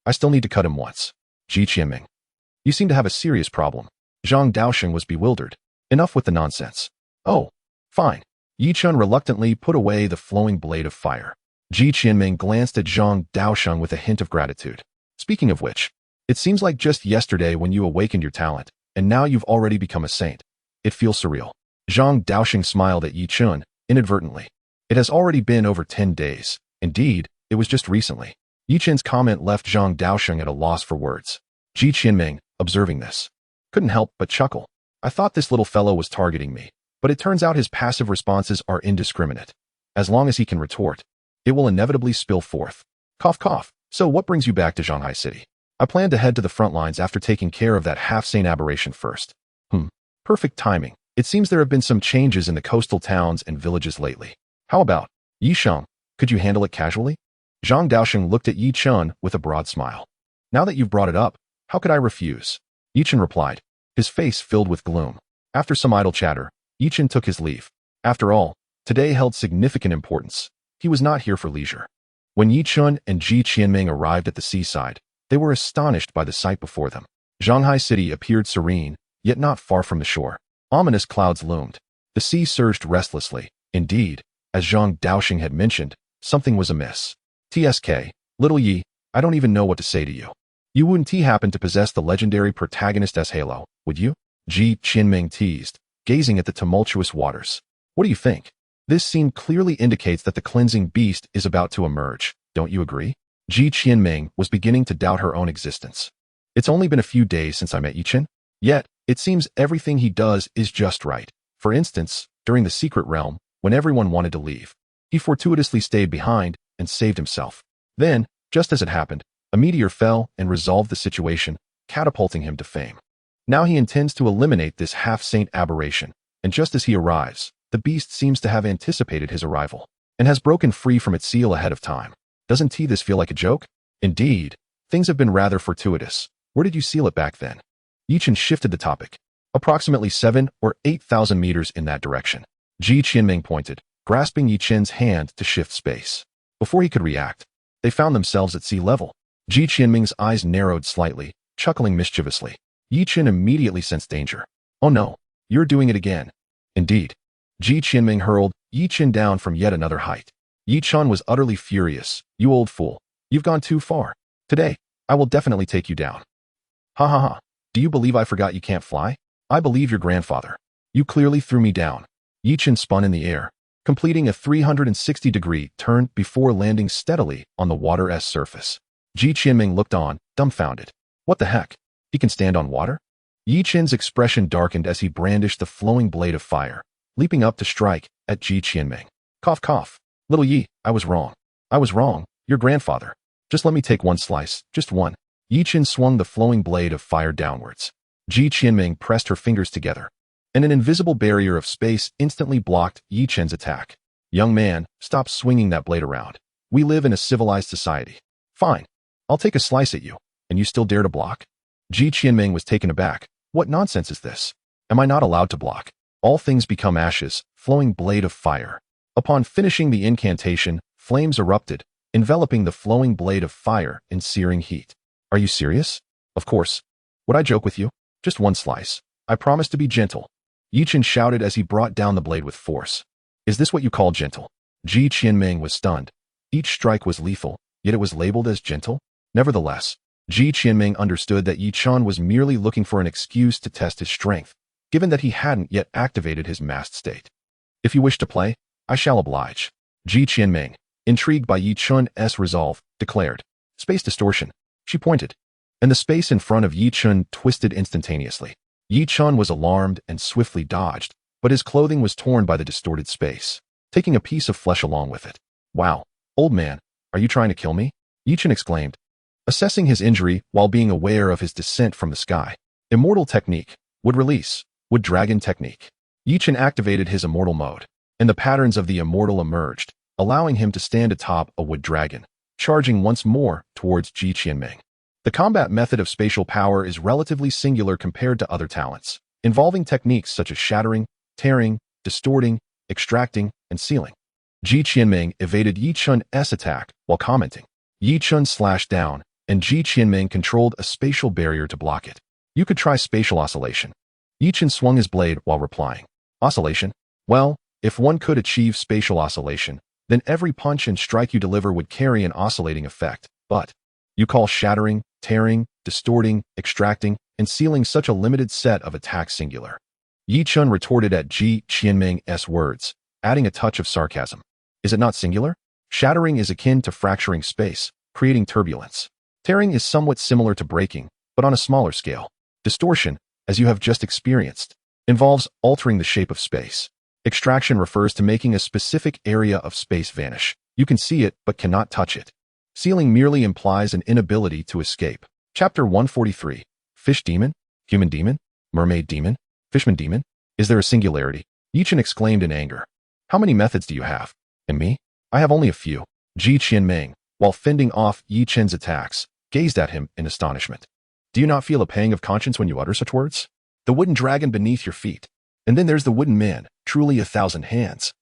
Speaker 1: I still need to cut him once. Ji Qianming. You seem to have a serious problem. Zhang Daosheng was bewildered. Enough with the nonsense. Oh, fine. Yi Chun reluctantly put away the flowing blade of fire. Ji Qianming glanced at Zhang Daosheng with a hint of gratitude. Speaking of which, it seems like just yesterday when you awakened your talent, and now you've already become a saint. It feels surreal. Zhang Daosheng smiled at Yi Chun, inadvertently. It has already been over 10 days. Indeed, it was just recently. Yi Chun's comment left Zhang Daosheng at a loss for words. Ji Qianming, observing this, couldn't help but chuckle. I thought this little fellow was targeting me, but it turns out his passive responses are indiscriminate. As long as he can retort, it will inevitably spill forth. Cough, cough. So what brings you back to Shanghai City? I plan to head to the front lines after taking care of that half-sane aberration first. Perfect timing. It seems there have been some changes in the coastal towns and villages lately. How about Yi Sheng? Could you handle it casually? Zhang Daoxing looked at Yi Chen with a broad smile. Now that you've brought it up, how could I refuse? Yi Chen replied, his face filled with gloom. After some idle chatter, Yi Chen took his leave. After all, today held significant importance. He was not here for leisure. When Yi Chen and Ji Qianming arrived at the seaside, they were astonished by the sight before them. Shanghai City appeared serene, yet not far from the shore. Ominous clouds loomed. The sea surged restlessly. Indeed, as Zhang Daoxing had mentioned, something was amiss. TSK, little Yi, I don't even know what to say to you. You wouldn't happen to possess the legendary protagonist S Halo, would you? Ji Qianming teased, gazing at the tumultuous waters. What do you think? This scene clearly indicates that the cleansing beast is about to emerge, don't you agree? Ji Qianming was beginning to doubt her own existence. It's only been a few days since I met Yi Chen, yet it seems everything he does is just right. For instance, during the secret realm, when everyone wanted to leave, he fortuitously stayed behind and saved himself. Then, just as it happened, a meteor fell and resolved the situation, catapulting him to fame. Now he intends to eliminate this half-saint aberration, and just as he arrives, the beast seems to have anticipated his arrival, and has broken free from its seal ahead of time. Doesn't this feel like a joke? Indeed, things have been rather fortuitous. Where did you seal it back then? Yi Chen shifted the topic. Approximately 7,000 or 8,000 meters in that direction. Ji Qianming pointed, grasping Yi Chen's hand to shift space. Before he could react, they found themselves at sea level. Ji Qianming's eyes narrowed slightly, chuckling mischievously. Yi Chen immediately sensed danger. Oh no, you're doing it again. Indeed. Ji Qianming hurled Yi Chen down from yet another height. Yi Chen was utterly furious. You old fool. You've gone too far. Today, I will definitely take you down. Ha ha ha. Do you believe I forgot you can't fly? I believe your grandfather. You clearly threw me down. Yi Chen spun in the air, completing a 360-degree turn before landing steadily on the water's surface. Ji Qianming looked on, dumbfounded. What the heck? He can stand on water? Yi Chen's expression darkened as he brandished the flowing blade of fire, leaping up to strike at Ji Qianming. Cough cough. Little Yi, I was wrong. I was wrong, your grandfather. Just let me take one slice, just one. Yi Chen swung the flowing blade of fire downwards. Ji Qianming pressed her fingers together, and an invisible barrier of space instantly blocked Yi Chen's attack. Young man, stop swinging that blade around. We live in a civilized society. Fine. I'll take a slice at you, and you still dare to block? Ji Qianming was taken aback. What nonsense is this? Am I not allowed to block? All things become ashes, flowing blade of fire. Upon finishing the incantation, flames erupted, enveloping the flowing blade of fire in searing heat. Are you serious? Of course. Would I joke with you? Just one slice. I promise to be gentle. Yi Chen shouted as he brought down the blade with force. Is this what you call gentle? Ji Qianming was stunned. Each strike was lethal, yet it was labeled as gentle? Nevertheless, Ji Qianming understood that Yi Chen was merely looking for an excuse to test his strength, given that he hadn't yet activated his masked state. If you wish to play, I shall oblige. Ji Qianming, intrigued by Yi Chen's resolve, declared. Space distortion. She pointed, and the space in front of Yi Chen twisted instantaneously. Yi Chen was alarmed and swiftly dodged, but his clothing was torn by the distorted space, taking a piece of flesh along with it. Wow, old man, are you trying to kill me? Yi Chen exclaimed, assessing his injury while being aware of his descent from the sky. Immortal technique. Wood release. Wood dragon technique. Yi Chen activated his immortal mode, and the patterns of the immortal emerged, allowing him to stand atop a wood dragon, charging once more towards Ji Qianming. The combat method of spatial power is relatively singular compared to other talents, involving techniques such as shattering, tearing, distorting, extracting, and sealing. Ji Qianming evaded Yi Chen's attack while commenting. Yi Chen slashed down, and Ji Qianming controlled a spatial barrier to block it. You could try spatial oscillation. Yi Chen swung his blade while replying. Oscillation? Well, if one could achieve spatial oscillation, then every punch and strike you deliver would carry an oscillating effect. But you call shattering, tearing, distorting, extracting, and sealing such a limited set of attacks singular. Yi Chen retorted at Ji Qianming's words, adding a touch of sarcasm. Is it not singular? Shattering is akin to fracturing space, creating turbulence. Tearing is somewhat similar to breaking, but on a smaller scale. Distortion, as you have just experienced, involves altering the shape of space. Extraction refers to making a specific area of space vanish. You can see it, but cannot touch it. Sealing merely implies an inability to escape. Chapter 143. Fish demon? Human demon? Mermaid demon? Fishman demon? Is there a singularity? Yi Chen exclaimed in anger. How many methods do you have? And me? I have only a few. Ji Qianming, while fending off Yi Chen's attacks, gazed at him in astonishment. Do you not feel a pang of conscience when you utter such words? The wooden dragon beneath your feet. And then there's the wooden man, truly 1,000 hands.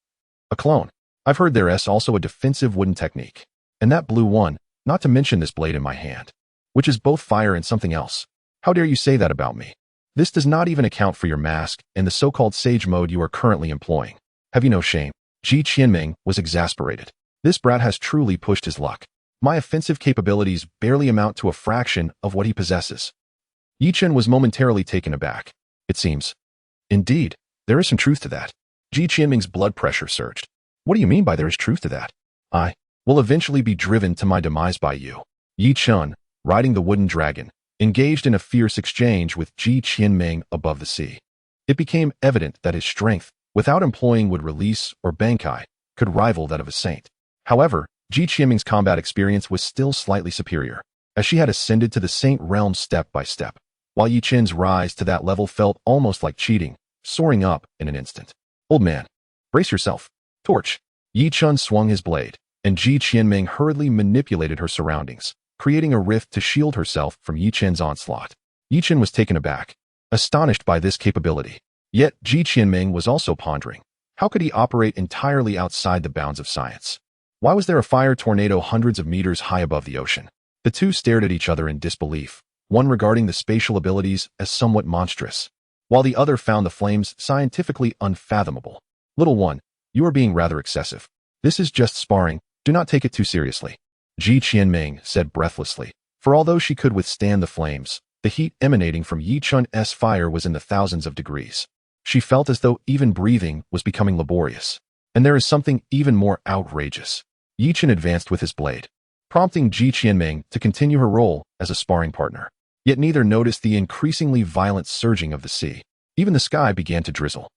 Speaker 1: A clone. I've heard there's also a defensive wooden technique. And that blue one, not to mention this blade in my hand, which is both fire and something else. How dare you say that about me? This does not even account for your mask and the so-called sage mode you are currently employing. Have you no shame? Ji Qianming was exasperated. This brat has truly pushed his luck. My offensive capabilities barely amount to a fraction of what he possesses. Yi Chen was momentarily taken aback. It seems. Indeed, there is some truth to that. Ji Qianming's blood pressure surged. What do you mean by there is truth to that? I will eventually be driven to my demise by you. Yi Chen, riding the wooden dragon, engaged in a fierce exchange with Ji Qianming above the sea. It became evident that his strength, without employing wood release or bankai, could rival that of a saint. However, Ji Qianming's combat experience was still slightly superior, as she had ascended to the saint realm step by step, while Yi Chen's rise to that level felt almost like cheating, soaring up in an instant. Old man, brace yourself. Torch. Yi Chen swung his blade, and Ji Qianming hurriedly manipulated her surroundings, creating a rift to shield herself from Yi Chen's onslaught. Yi Chen was taken aback, astonished by this capability. Yet Ji Qianming was also pondering, how could he operate entirely outside the bounds of science? Why was there a fire tornado hundreds of meters high above the ocean? The two stared at each other in disbelief, one regarding the spatial abilities as somewhat monstrous, while the other found the flames scientifically unfathomable. Little one, you are being rather excessive. This is just sparring, do not take it too seriously. Ji Qianming said breathlessly, for although she could withstand the flames, the heat emanating from Yi Chen's fire was in the thousands of degrees. She felt as though even breathing was becoming laborious. And there is something even more outrageous. Yi Chen advanced with his blade, prompting Ji Qianming to continue her role as a sparring partner. Yet neither noticed the increasingly violent surging of the sea. Even the sky began to drizzle.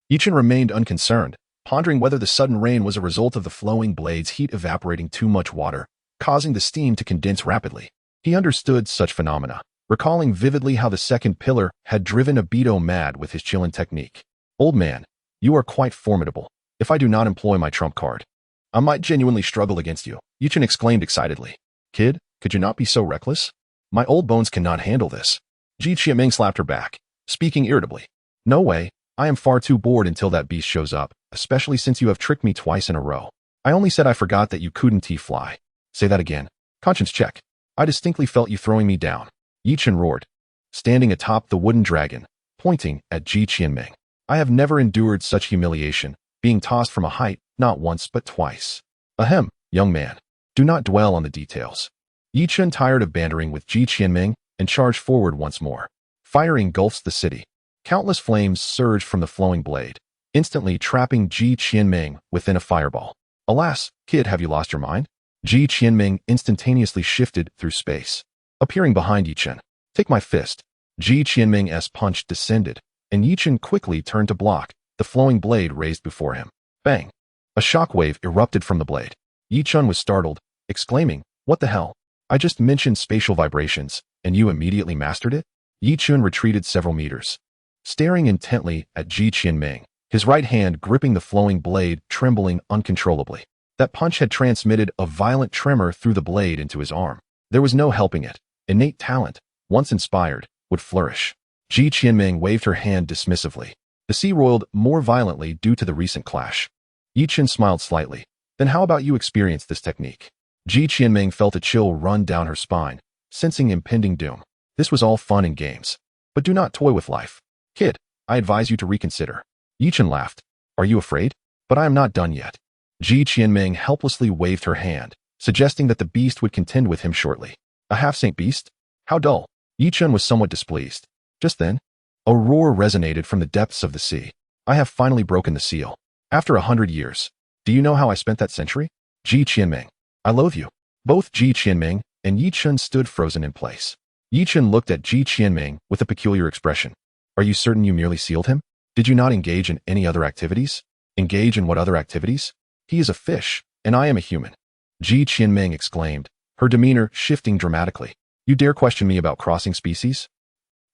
Speaker 1: Yi Chen remained unconcerned, pondering whether the sudden rain was a result of the flowing blade's heat evaporating too much water, causing the steam to condense rapidly. He understood such phenomena, recalling vividly how the second pillar had driven Obito mad with his chillin technique. Old man, you are quite formidable. If I do not employ my trump card, I might genuinely struggle against you, Yi Chen exclaimed excitedly. Kid, could you not be so reckless? My old bones cannot handle this. Ji Qianming slapped her back, speaking irritably. No way, I am far too bored until that beast shows up, especially since you have tricked me twice in a row. I only said I forgot that you couldn't fly. Say that again. Conscience check. I distinctly felt you throwing me down. Yi Chen roared, standing atop the wooden dragon, pointing at Ji Qianming. I have never endured such humiliation, being tossed from a height, not once but twice. Ahem, young man. Do not dwell on the details. Yi Chen tired of bantering with Ji Qianming and charged forward once more. Fire engulfs the city. Countless flames surged from the flowing blade, instantly trapping Ji Qianming within a fireball. Alas, kid, have you lost your mind? Ji Qianming instantaneously shifted through space, appearing behind Yi Chen. Take my fist. Ji Qianming's punch descended, and Yi Chen quickly turned to block, the flowing blade raised before him. Bang! A shockwave erupted from the blade. Yi Chen was startled, exclaiming, what the hell? I just mentioned spatial vibrations, and you immediately mastered it? Yi Chen retreated several meters, staring intently at Ji Qianming, his right hand gripping the flowing blade, trembling uncontrollably. That punch had transmitted a violent tremor through the blade into his arm. There was no helping it. Innate talent, once inspired, would flourish. Ji Qianming waved her hand dismissively. The sea roiled more violently due to the recent clash. Yi Chen smiled slightly. Then how about you experience this technique? Ji Qianming felt a chill run down her spine, sensing impending doom. This was all fun and games. But do not toy with life. Kid, I advise you to reconsider. Yi Chen laughed. Are you afraid? But I am not done yet. Ji Qianming helplessly waved her hand, suggesting that the beast would contend with him shortly. A half-saint beast? How dull. Yi Chen was somewhat displeased. Just then, a roar resonated from the depths of the sea. I have finally broken the seal. After 100 years. Do you know how I spent that century? Ji Qianming. I loathe you. Both Ji Qianming and Yi Chen stood frozen in place. Yi Chen looked at Ji Qianming with a peculiar expression. Are you certain you merely sealed him? Did you not engage in any other activities? Engage in what other activities? He is a fish, and I am a human. Ji Qianming exclaimed, her demeanor shifting dramatically. You dare question me about crossing species?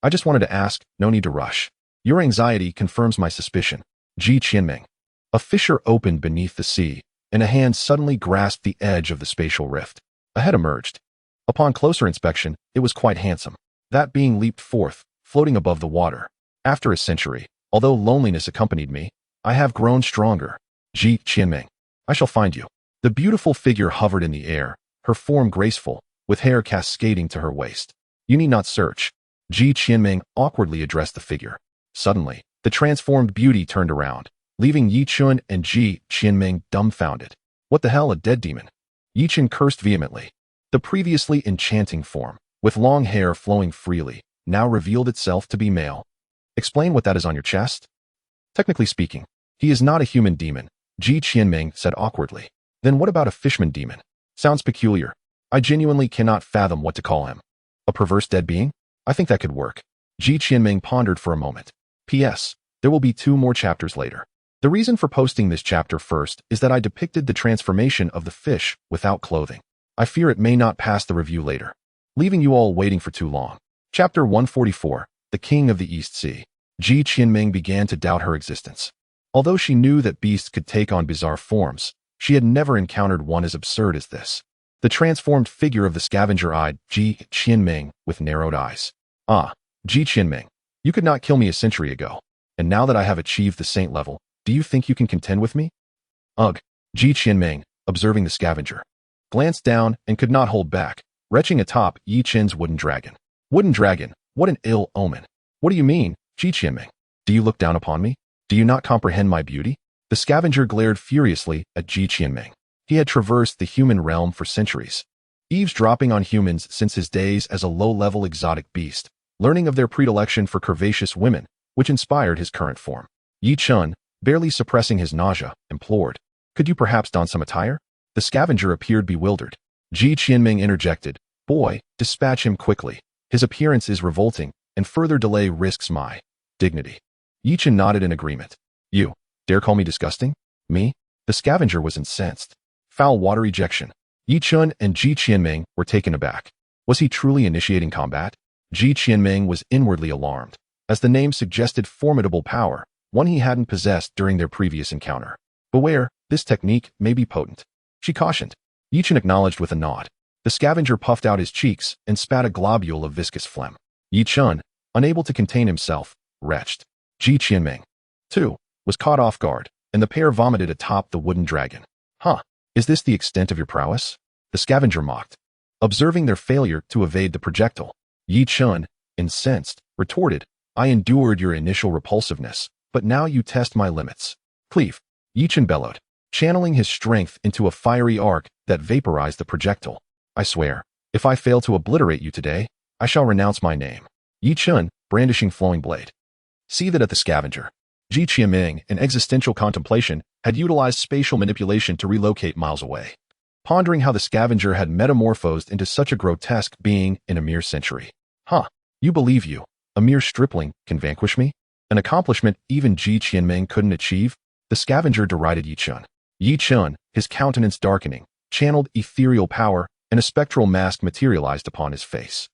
Speaker 1: I just wanted to ask, no need to rush. Your anxiety confirms my suspicion. Ji Qianming. A fissure opened beneath the sea, and a hand suddenly grasped the edge of the spatial rift. A head emerged. Upon closer inspection, it was quite handsome. That being leaped forth, floating above the water. After a century, although loneliness accompanied me, I have grown stronger. Ji Qianming, I shall find you. The beautiful figure hovered in the air, her form graceful, with hair cascading to her waist. You need not search. Ji Qianming awkwardly addressed the figure. Suddenly, the transformed beauty turned around, leaving Yi Chun and Ji Qianming dumbfounded. What the hell, a dead demon? Yi Chun cursed vehemently. The previously enchanting form, with long hair flowing freely, now revealed itself to be male. Explain what that is on your chest? Technically speaking, he is not a human demon, Ji Qianming said awkwardly. Then what about a fishman demon? Sounds peculiar. I genuinely cannot fathom what to call him. A perverse dead being? I think that could work. Ji Qianming pondered for a moment. P.S. There will be 2 more chapters later. The reason for posting this chapter first is that I depicted the transformation of the fish without clothing. I fear it may not pass the review later, leaving you all waiting for too long. Chapter 144, The King of the East Sea. Ji Qianming began to doubt her existence. Although she knew that beasts could take on bizarre forms, she had never encountered one as absurd as this. The transformed figure of the scavenger eyed Ji Qianming with narrowed eyes. Ah, Ji Qianming, you could not kill me a century ago, and now that I have achieved the saint level, do you think you can contend with me? Ugh, Ji Qianming, observing the scavenger, glanced down and could not hold back, retching atop Yi Chen's wooden dragon. Wooden dragon, what an ill omen. What do you mean, Ji Qianming? Do you look down upon me? Do you not comprehend my beauty? The scavenger glared furiously at Ji Qianming. He had traversed the human realm for centuries, eavesdropping on humans since his days as a low-level exotic beast, learning of their predilection for curvaceous women, which inspired his current form. Yi Chun, barely suppressing his nausea, implored, "Could you perhaps don some attire?" The scavenger appeared bewildered. Ji Qianming interjected, "Boy, dispatch him quickly. His appearance is revolting, and further delay risks my dignity." Yi Chun nodded in agreement. "You dare call me disgusting? Me?" The scavenger was incensed. Foul water ejection. Yi Chun and Ji Qianming were taken aback. Was he truly initiating combat? Ji Qianming was inwardly alarmed, as the name suggested formidable power, one he hadn't possessed during their previous encounter. Beware, this technique may be potent, she cautioned. Yi Chun acknowledged with a nod. The scavenger puffed out his cheeks and spat a globule of viscous phlegm. Yi Chun, unable to contain himself, retched. Ji Qianming, too, was caught off guard, and the pair vomited atop the wooden dragon. Huh, is this the extent of your prowess? The scavenger mocked. Observing their failure to evade the projectile, Yi Chun, incensed, retorted, I endured your initial repulsiveness, but now you test my limits. Cleave, Yi Chun bellowed, channeling his strength into a fiery arc that vaporized the projectile. I swear, if I fail to obliterate you today, I shall renounce my name. Yi Chun, brandishing flowing blade. See that at the scavenger. Ji Qianming, in existential contemplation, had utilized spatial manipulation to relocate miles away, pondering how the scavenger had metamorphosed into such a grotesque being in a mere century. Huh, you believe you, a mere stripling, can vanquish me? An accomplishment even Ji Qianming couldn't achieve? The scavenger derided Yi Chun. Yi Chun, his countenance darkening, channeled ethereal power, and a spectral mask materialized upon his face.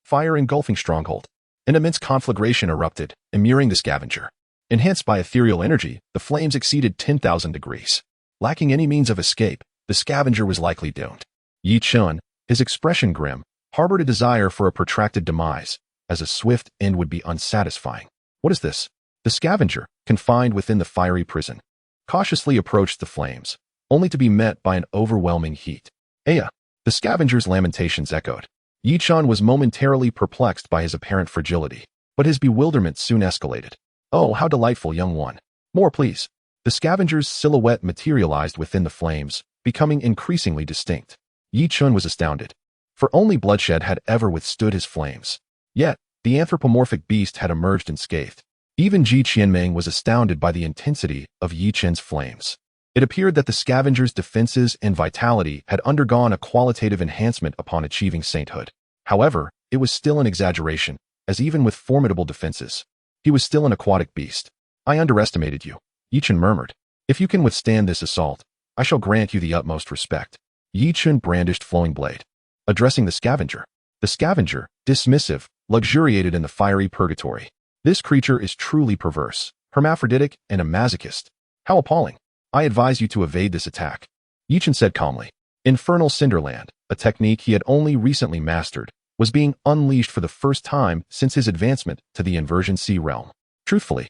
Speaker 1: Fire engulfing stronghold. An immense conflagration erupted, immuring the scavenger. Enhanced by ethereal energy, the flames exceeded 10,000 degrees. Lacking any means of escape, the scavenger was likely doomed. Yi Chun, his expression grim, harbored a desire for a protracted demise, as a swift end would be unsatisfying. What is this? The scavenger, confined within the fiery prison, cautiously approached the flames, only to be met by an overwhelming heat. Aya! The scavenger's lamentations echoed. Yi Chun was momentarily perplexed by his apparent fragility, but his bewilderment soon escalated. Oh, how delightful, young one. More, please. The scavenger's silhouette materialized within the flames, becoming increasingly distinct. Yi Chun was astounded, for only bloodshed had ever withstood his flames. Yet, the anthropomorphic beast had emerged unscathed. Even Ji Qianming was astounded by the intensity of Yi Chun's flames. It appeared that the scavenger's defenses and vitality had undergone a qualitative enhancement upon achieving sainthood. However, it was still an exaggeration, as even with formidable defenses, he was still an aquatic beast. I underestimated you, Yi Chun murmured. If you can withstand this assault, I shall grant you the utmost respect. Yi Chun brandished flowing blade, addressing the scavenger. The scavenger, dismissive, luxuriated in the fiery purgatory. This creature is truly perverse, hermaphroditic, and a masochist. How appalling. I advise you to evade this attack. Yi Chen said calmly. Infernal Cinderland, a technique he had only recently mastered, was being unleashed for the first time since his advancement to the inversion sea realm. Truthfully,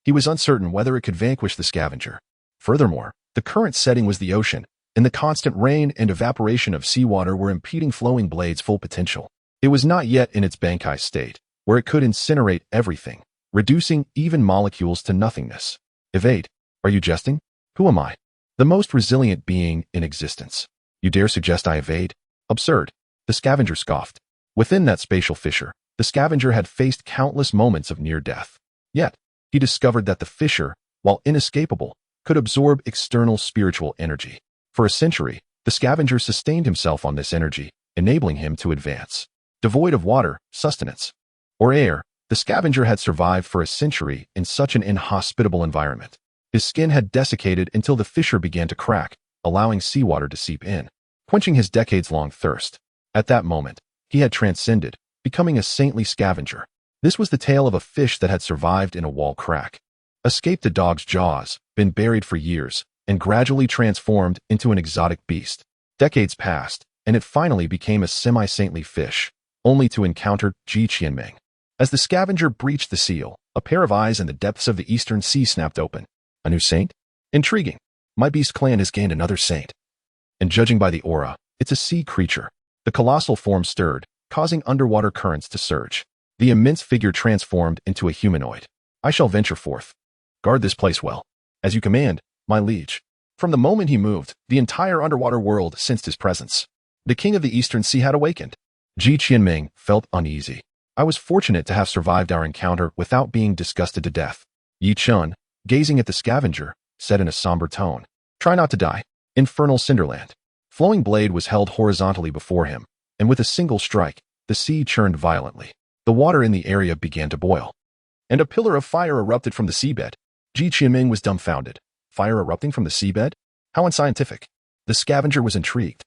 Speaker 1: he was uncertain whether it could vanquish the scavenger. Furthermore, the current setting was the ocean, and the constant rain and evaporation of seawater were impeding Flowing Blade's full potential. It was not yet in its Bankai state, where it could incinerate everything, reducing even molecules to nothingness. Evade. Are you jesting? Who am I? The most resilient being in existence. You dare suggest I evade? Absurd. The scavenger scoffed. Within that spatial fissure, the scavenger had faced countless moments of near death. Yet, he discovered that the fissure, while inescapable, could absorb external spiritual energy. For a century, the scavenger sustained himself on this energy, enabling him to advance. Devoid of water, sustenance, or air, the scavenger had survived for a century in such an inhospitable environment. His skin had desiccated until the fissure began to crack, allowing seawater to seep in, quenching his decades-long thirst. At that moment, he had transcended, becoming a saintly scavenger. This was the tale of a fish that had survived in a wall crack, escaped a dog's jaws, been buried for years, and gradually transformed into an exotic beast. Decades passed, and it finally became a semi-saintly fish, only to encounter Ji Qianming. As the scavenger breached the seal, a pair of eyes in the depths of the eastern sea snapped open. A new saint? Intriguing. My beast clan has gained another saint. And judging by the aura, it's a sea creature. The colossal form stirred, causing underwater currents to surge. The immense figure transformed into a humanoid. I shall venture forth. Guard this place well. As you command, my liege. From the moment he moved, the entire underwater world sensed his presence. The king of the eastern sea had awakened. Ji Qianming felt uneasy. I was fortunate to have survived our encounter without being disgusted to death. Yi Chen, gazing at the scavenger, said in a somber tone, Try not to die. Infernal Cinderland. Flowing Blade was held horizontally before him, and with a single strike, the sea churned violently. The water in the area began to boil, and a pillar of fire erupted from the seabed. Ji Qianming was dumbfounded. Fire erupting from the seabed? How unscientific. The scavenger was intrigued,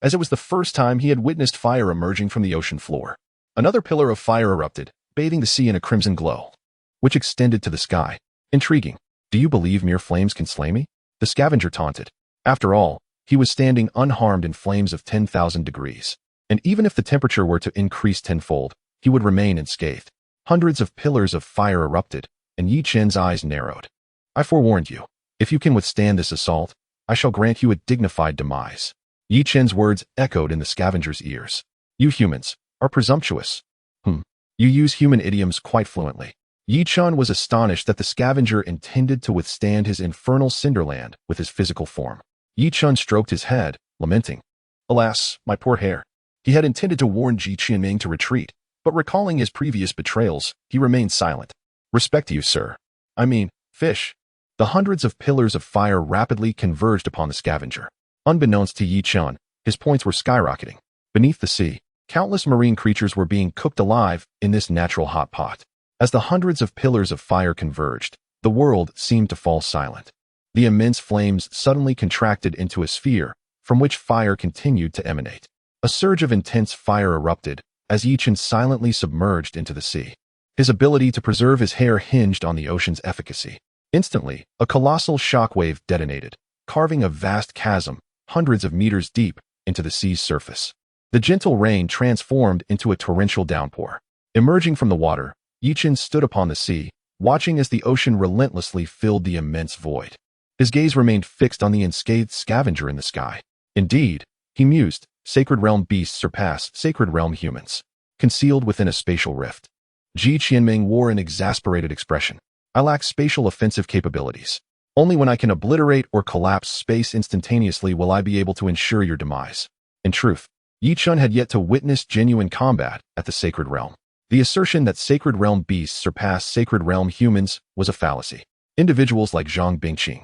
Speaker 1: as it was the first time he had witnessed fire emerging from the ocean floor. Another pillar of fire erupted, bathing the sea in a crimson glow, which extended to the sky. Intriguing. Do you believe mere flames can slay me? The scavenger taunted. After all, he was standing unharmed in flames of 10,000 degrees. And even if the temperature were to increase tenfold, he would remain unscathed. Hundreds of pillars of fire erupted, and Yi Chen's eyes narrowed. I forewarned you. If you can withstand this assault, I shall grant you a dignified demise. Yi Chen's words echoed in the scavenger's ears. You humans are presumptuous. You use human idioms quite fluently. Yi Chen was astonished that the scavenger intended to withstand his infernal Cinderland with his physical form. Yi Chen stroked his head, lamenting. Alas, my poor hair. He had intended to warn Ji Qianming to retreat, but recalling his previous betrayals, he remained silent. Respect to you, sir. I mean, fish. The hundreds of pillars of fire rapidly converged upon the scavenger. Unbeknownst to Yi Chen, his points were skyrocketing. Beneath the sea, countless marine creatures were being cooked alive in this natural hot pot. As the hundreds of pillars of fire converged, the world seemed to fall silent. The immense flames suddenly contracted into a sphere, from which fire continued to emanate. A surge of intense fire erupted, as Yi Chen silently submerged into the sea. His ability to preserve his hair hinged on the ocean's efficacy. Instantly, a colossal shockwave detonated, carving a vast chasm, hundreds of meters deep, into the sea's surface. The gentle rain transformed into a torrential downpour. Emerging from the water, Yi Chen stood upon the sea, watching as the ocean relentlessly filled the immense void. His gaze remained fixed on the unscathed scavenger in the sky. Indeed, he mused, sacred realm beasts surpass sacred realm humans, concealed within a spatial rift. Ji Qianming wore an exasperated expression. I lack spatial offensive capabilities. Only when I can obliterate or collapse space instantaneously will I be able to ensure your demise. In truth, Yi Chen had yet to witness genuine combat at the sacred realm. The assertion that sacred realm beasts surpass sacred realm humans was a fallacy. Individuals like Zhang Bingqing,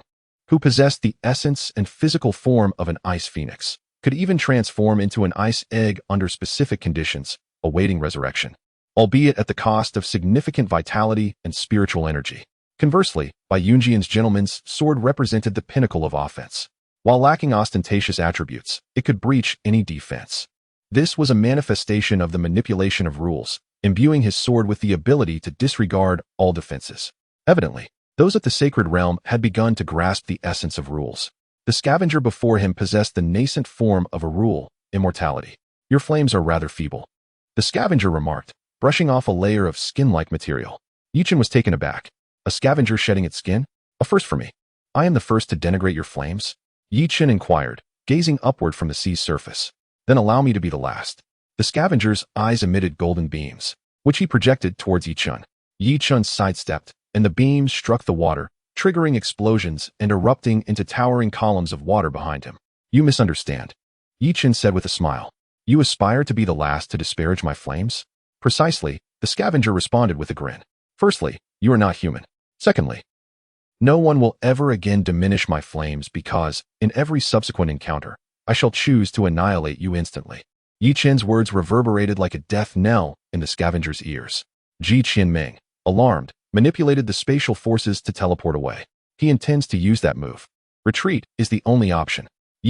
Speaker 1: who possessed the essence and physical form of an ice phoenix, could even transform into an ice egg under specific conditions, awaiting resurrection, albeit at the cost of significant vitality and spiritual energy. Conversely, Bai Yunjian's gentleman's sword represented the pinnacle of offense. While lacking ostentatious attributes, it could breach any defense. This was a manifestation of the manipulation of rules, imbuing his sword with the ability to disregard all defenses. Evidently, those at the sacred realm had begun to grasp the essence of rules. The scavenger before him possessed the nascent form of a rule, immortality. Your flames are rather feeble, the scavenger remarked, brushing off a layer of skin-like material. Chen was taken aback. A scavenger shedding its skin? A first for me. I am the first to denigrate your flames? Chen inquired, gazing upward from the sea's surface. Then allow me to be the last. The scavenger's eyes emitted golden beams, which he projected towards Chen. Chen sidestepped, and the beams struck the water, triggering explosions and erupting into towering columns of water behind him. You misunderstand, Chen said with a smile. You aspire to be the last to disparage my flames? Precisely, the scavenger responded with a grin. Firstly, you are not human. Secondly, no one will ever again diminish my flames because, in every subsequent encounter, I shall choose to annihilate you instantly. Chen's words reverberated like a death knell in the scavenger's ears. Qianming, alarmed, manipulated the spatial forces to teleport away. He intends to use that move. Retreat is the only option.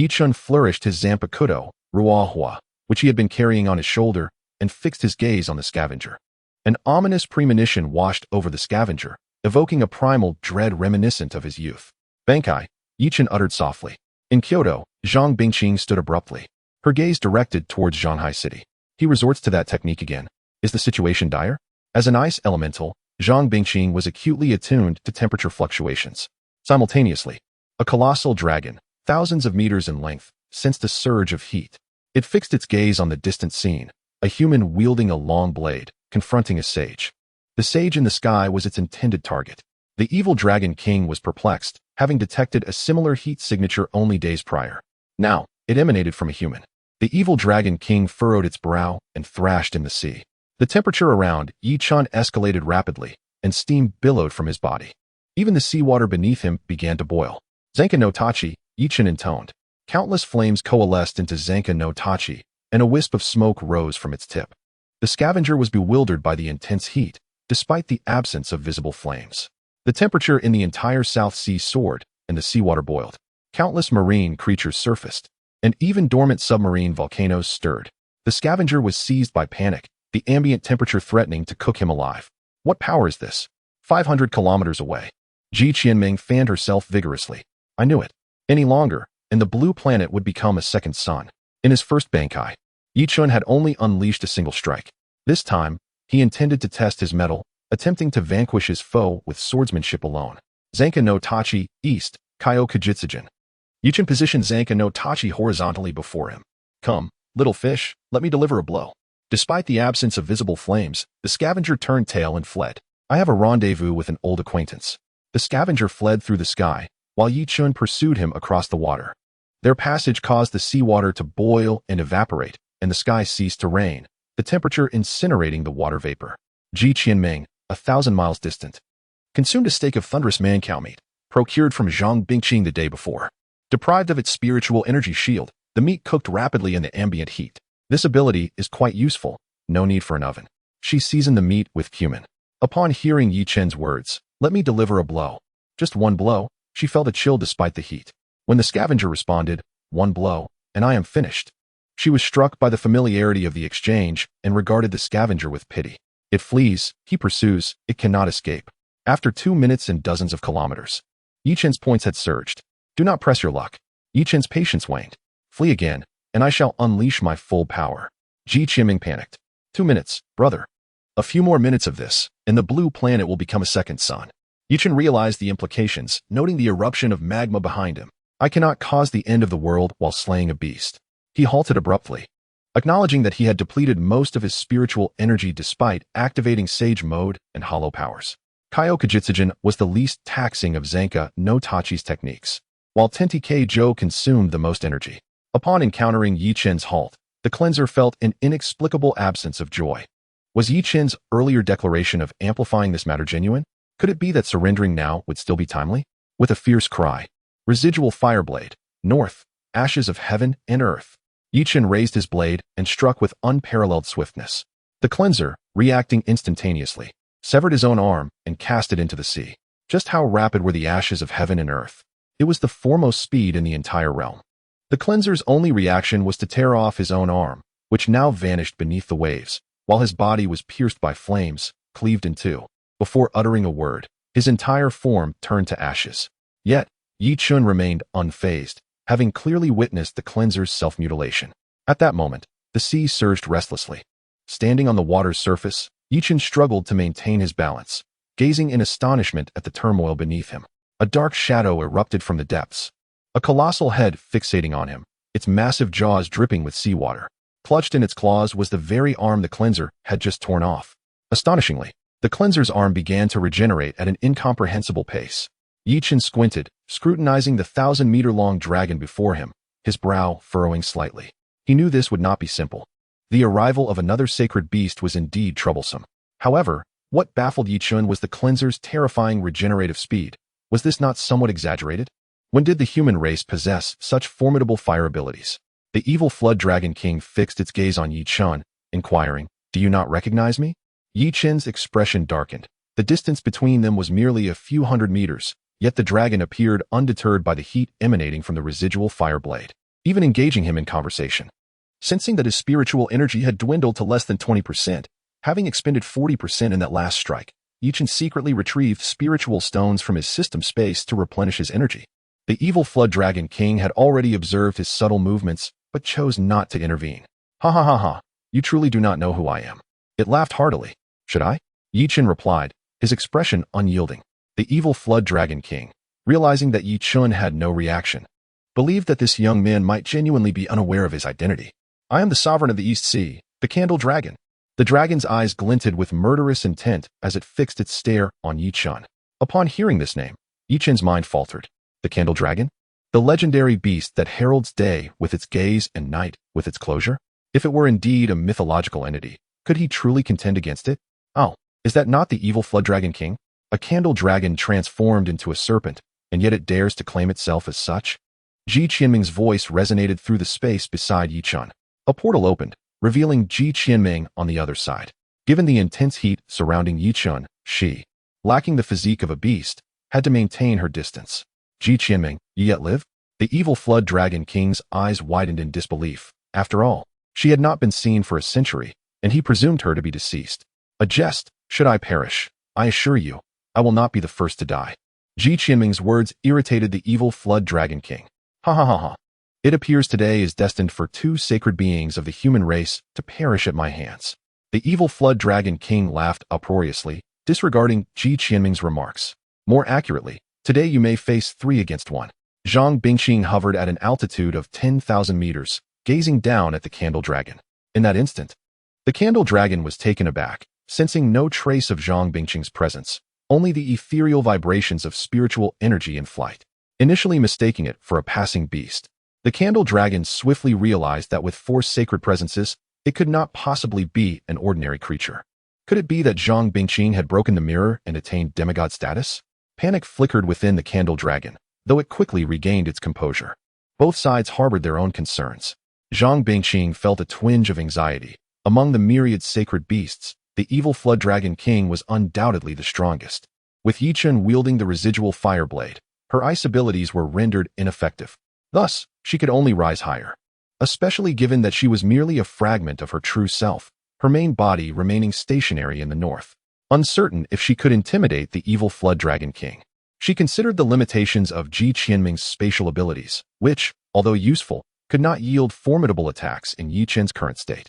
Speaker 1: Chen flourished his Zanpakuto, Ruahua, which he had been carrying on his shoulder, and fixed his gaze on the scavenger. An ominous premonition washed over the scavenger, evoking a primal dread reminiscent of his youth. Bankai, Chen uttered softly. In Kyoto, Zhang Bingqing stood abruptly, her gaze directed towards Shanghai City. He resorts to that technique again. Is the situation dire? As an ice elemental, Zhang Bingqing was acutely attuned to temperature fluctuations. Simultaneously, a colossal dragon, thousands of meters in length, sensed a surge of heat. It fixed its gaze on the distant scene, a human wielding a long blade, confronting a sage. The sage in the sky was its intended target. The evil Dragon King was perplexed, having detected a similar heat signature only days prior. Now, it emanated from a human. The evil Dragon King furrowed its brow and thrashed in the sea. The temperature around Chen escalated rapidly, and steam billowed from his body. Even the seawater beneath him began to boil. Zanka no Tachi, Chen intoned. Countless flames coalesced into Zanka no Tachi, and a wisp of smoke rose from its tip. The scavenger was bewildered by the intense heat, despite the absence of visible flames. The temperature in the entire South Sea soared, and the seawater boiled. Countless marine creatures surfaced, and even dormant submarine volcanoes stirred. The scavenger was seized by panic, the ambient temperature threatening to cook him alive. What power is this? 500 kilometers away. Qianming fanned herself vigorously. I knew it. Any longer, and the blue planet would become a second sun. In his first Bankai, Chen had only unleashed a single strike. This time, he intended to test his mettle, attempting to vanquish his foe with swordsmanship alone. Zanka no Tachi, east, Kyo Kajitsujin. Chen positioned Zanka no Tachi horizontally before him. Come, little fish, let me deliver a blow. Despite the absence of visible flames, the scavenger turned tail and fled. I have a rendezvous with an old acquaintance. The scavenger fled through the sky, while Chen pursued him across the water. Their passage caused the seawater to boil and evaporate, and the sky ceased to rain, the temperature incinerating the water vapor. Qianming, 1,000 miles distant, consumed a steak of thunderous man-cow meat, procured from Zhang Bingqing the day before. Deprived of its spiritual energy shield, the meat cooked rapidly in the ambient heat. This ability is quite useful, no need for an oven. She seasoned the meat with cumin. Upon hearing Chen's words, let me deliver a blow. Just one blow, she felt a chill despite the heat. When the scavenger responded, one blow, and I am finished. She was struck by the familiarity of the exchange and regarded the scavenger with pity. It flees, he pursues, it cannot escape. After 2 minutes and dozens of kilometers, Chen's points had surged. Do not press your luck. Chen's patience waned. Flee again, and I shall unleash my full power. Qianming panicked. 2 minutes, brother. A few more minutes of this, and the blue planet will become a second sun. Chen realized the implications, noting the eruption of magma behind him. I cannot cause the end of the world while slaying a beast. He halted abruptly, acknowledging that he had depleted most of his spiritual energy despite activating Sage Mode and Hollow powers. Kyo Kajitsujin was the least taxing of Zanka no Tachi's techniques, while Tenti Keijo consumed the most energy. Upon encountering Chen's halt, the cleanser felt an inexplicable absence of joy. Was Chen's earlier declaration of amplifying this matter genuine? Could it be that surrendering now would still be timely? With a fierce cry, residual fireblade, north, ashes of heaven and earth. Chen raised his blade and struck with unparalleled swiftness. The cleanser, reacting instantaneously, severed his own arm and cast it into the sea. Just how rapid were the ashes of heaven and earth? It was the foremost speed in the entire realm. The cleanser's only reaction was to tear off his own arm, which now vanished beneath the waves, while his body was pierced by flames, cleaved in two. Before uttering a word, his entire form turned to ashes. Yet, Chen remained unfazed, having clearly witnessed the cleanser's self-mutilation. At that moment, the sea surged restlessly. Standing on the water's surface, Chen struggled to maintain his balance, gazing in astonishment at the turmoil beneath him. A dark shadow erupted from the depths, a colossal head fixating on him, its massive jaws dripping with seawater. Clutched in its claws was the very arm the cleanser had just torn off. Astonishingly, the cleanser's arm began to regenerate at an incomprehensible pace. Chen squinted, scrutinizing the 1,000-meter-long dragon before him, his brow furrowing slightly. He knew this would not be simple. The arrival of another sacred beast was indeed troublesome. However, what baffled Chen was the cleanser's terrifying regenerative speed. Was this not somewhat exaggerated? When did the human race possess such formidable fire abilities? The evil flood dragon king fixed its gaze on Chen, inquiring, "Do you not recognize me?" Chen's expression darkened. The distance between them was merely a few hundred meters, yet the dragon appeared undeterred by the heat emanating from the residual fire blade, even engaging him in conversation. Sensing that his spiritual energy had dwindled to less than 20%, having expended 40% in that last strike, Chen secretly retrieved spiritual stones from his system space to replenish his energy. The evil flood dragon king had already observed his subtle movements, but chose not to intervene. "Ha ha ha ha, you truly do not know who I am." It laughed heartily. "Should I?" Chen replied, his expression unyielding. The evil flood dragon king, realizing that Chen had no reaction, believed that this young man might genuinely be unaware of his identity. "I am the sovereign of the East Sea, the Candle Dragon." The dragon's eyes glinted with murderous intent as it fixed its stare on Chen. Upon hearing this name, Chen's mind faltered. The Candle Dragon? The legendary beast that heralds day with its gaze and night with its closure? If it were indeed a mythological entity, could he truly contend against it? Oh, is that not the evil flood dragon king? A candle dragon transformed into a serpent, and yet it dares to claim itself as such? Ji Qianming's voice resonated through the space beside Chen. A portal opened, revealing Ji Qianming on the other side. Given the intense heat surrounding Chen, she, lacking the physique of a beast, had to maintain her distance. "Ji Qianming, you yet live?" The evil flood dragon king's eyes widened in disbelief. After all, she had not been seen for a century, and he presumed her to be deceased. "A jest, should I perish. I assure you, I will not be the first to die." Ji Qianming's words irritated the evil flood dragon king. "Ha ha ha ha. It appears today is destined for two sacred beings of the human race to perish at my hands." The evil flood dragon king laughed uproariously, disregarding Ji Qianming's remarks. "More accurately, today you may face 3 against 1. Zhang Bingqing hovered at an altitude of 10,000 meters, gazing down at the candle dragon. In that instant, the candle dragon was taken aback, sensing no trace of Zhang Bingqing's presence, only the ethereal vibrations of spiritual energy in flight. Initially mistaking it for a passing beast, the candle dragon swiftly realized that with 4 sacred presences, it could not possibly be an ordinary creature. Could it be that Zhang Bingqing had broken the mirror and attained demigod status? Panic flickered within the candle dragon, though it quickly regained its composure. Both sides harbored their own concerns. Zhang Bingqing felt a twinge of anxiety. Among the myriad sacred beasts, the evil flood dragon king was undoubtedly the strongest. With Chen wielding the residual fire blade, her ice abilities were rendered ineffective. Thus, she could only rise higher. Especially given that she was merely a fragment of her true self, her main body remaining stationary in the north. Uncertain if she could intimidate the evil flood dragon king, she considered the limitations of Ji Qianming's spatial abilities, which, although useful, could not yield formidable attacks in Chen's current state.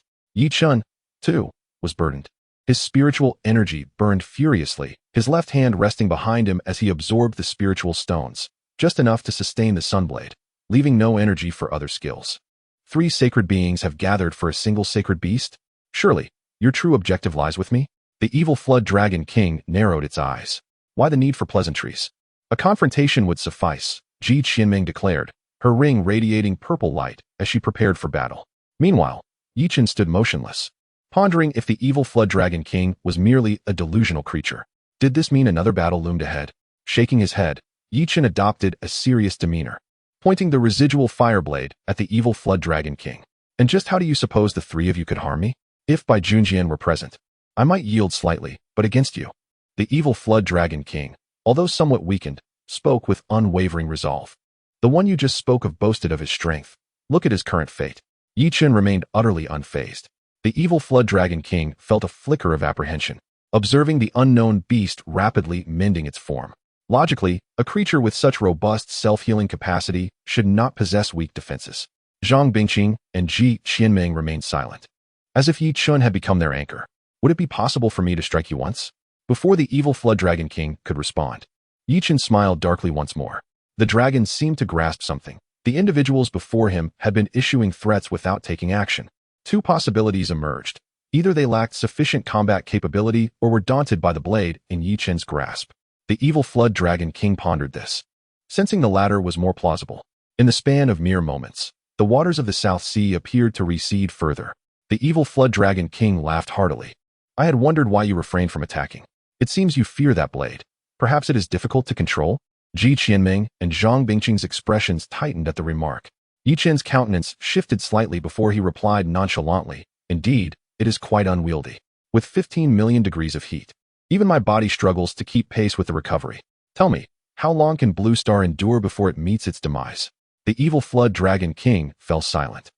Speaker 1: Chen, too, was burdened. His spiritual energy burned furiously, his left hand resting behind him as he absorbed the spiritual stones, just enough to sustain the sunblade, leaving no energy for other skills. 3 sacred beings have gathered for a single sacred beast? Surely, your true objective lies with me? The evil flood dragon king narrowed its eyes. Why the need for pleasantries? A confrontation would suffice, Ji Qianming declared, her ring radiating purple light as she prepared for battle. Meanwhile, Chen stood motionless, pondering if the evil flood dragon king was merely a delusional creature. Did this mean another battle loomed ahead? Shaking his head, Chen adopted a serious demeanor, pointing the residual fire blade at the evil flood dragon king. "And just how do you suppose the 3 of you could harm me? If Bai Junjian were present, I might yield slightly, but against you." The evil flood dragon king, although somewhat weakened, spoke with unwavering resolve. "The one you just spoke of boasted of his strength. Look at his current fate." Chen remained utterly unfazed. The evil flood dragon king felt a flicker of apprehension, observing the unknown beast rapidly mending its form. Logically, a creature with such robust self-healing capacity should not possess weak defenses. Zhang Bingqing and Ji Qianming remained silent, as if Yi Chun had become their anchor. Would it be possible for me to strike you once? Before the evil Flood Dragon King could respond, Yi Chun smiled darkly once more. The dragon seemed to grasp something. The individuals before him had been issuing threats without taking action. Two possibilities emerged. Either they lacked sufficient combat capability or were daunted by the blade in Yi Chun's grasp. The evil Flood Dragon King pondered this, sensing the latter was more plausible. In the span of mere moments, the waters of the South Sea appeared to recede further. The evil Flood Dragon King laughed heartily. I had wondered why you refrained from attacking. It seems you fear that blade. Perhaps it is difficult to control? Ji Qianming and Zhang Bingqing's expressions tightened at the remark. Yi Chen's countenance shifted slightly before he replied nonchalantly, Indeed, it is quite unwieldy. With 15 million degrees of heat, even my body struggles to keep pace with the recovery. Tell me, how long can Blue Star endure before it meets its demise? The evil Flood Dragon King fell silent,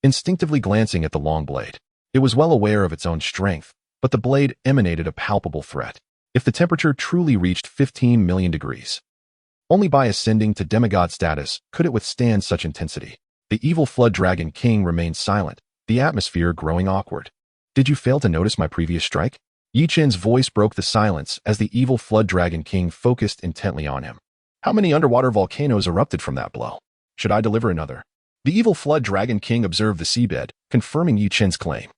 Speaker 1: instinctively glancing at the long blade. It was well aware of its own strength, but the blade emanated a palpable threat. If the temperature truly reached 15 million degrees, only by ascending to demigod status could it withstand such intensity. The evil Flood Dragon King remained silent, the atmosphere growing awkward. Did you fail to notice my previous strike? Yi Chen's voice broke the silence as the evil Flood Dragon King focused intently on him. How many underwater volcanoes erupted from that blow? Should I deliver another? The evil Flood Dragon King observed the seabed, confirming Yi Chen's claim.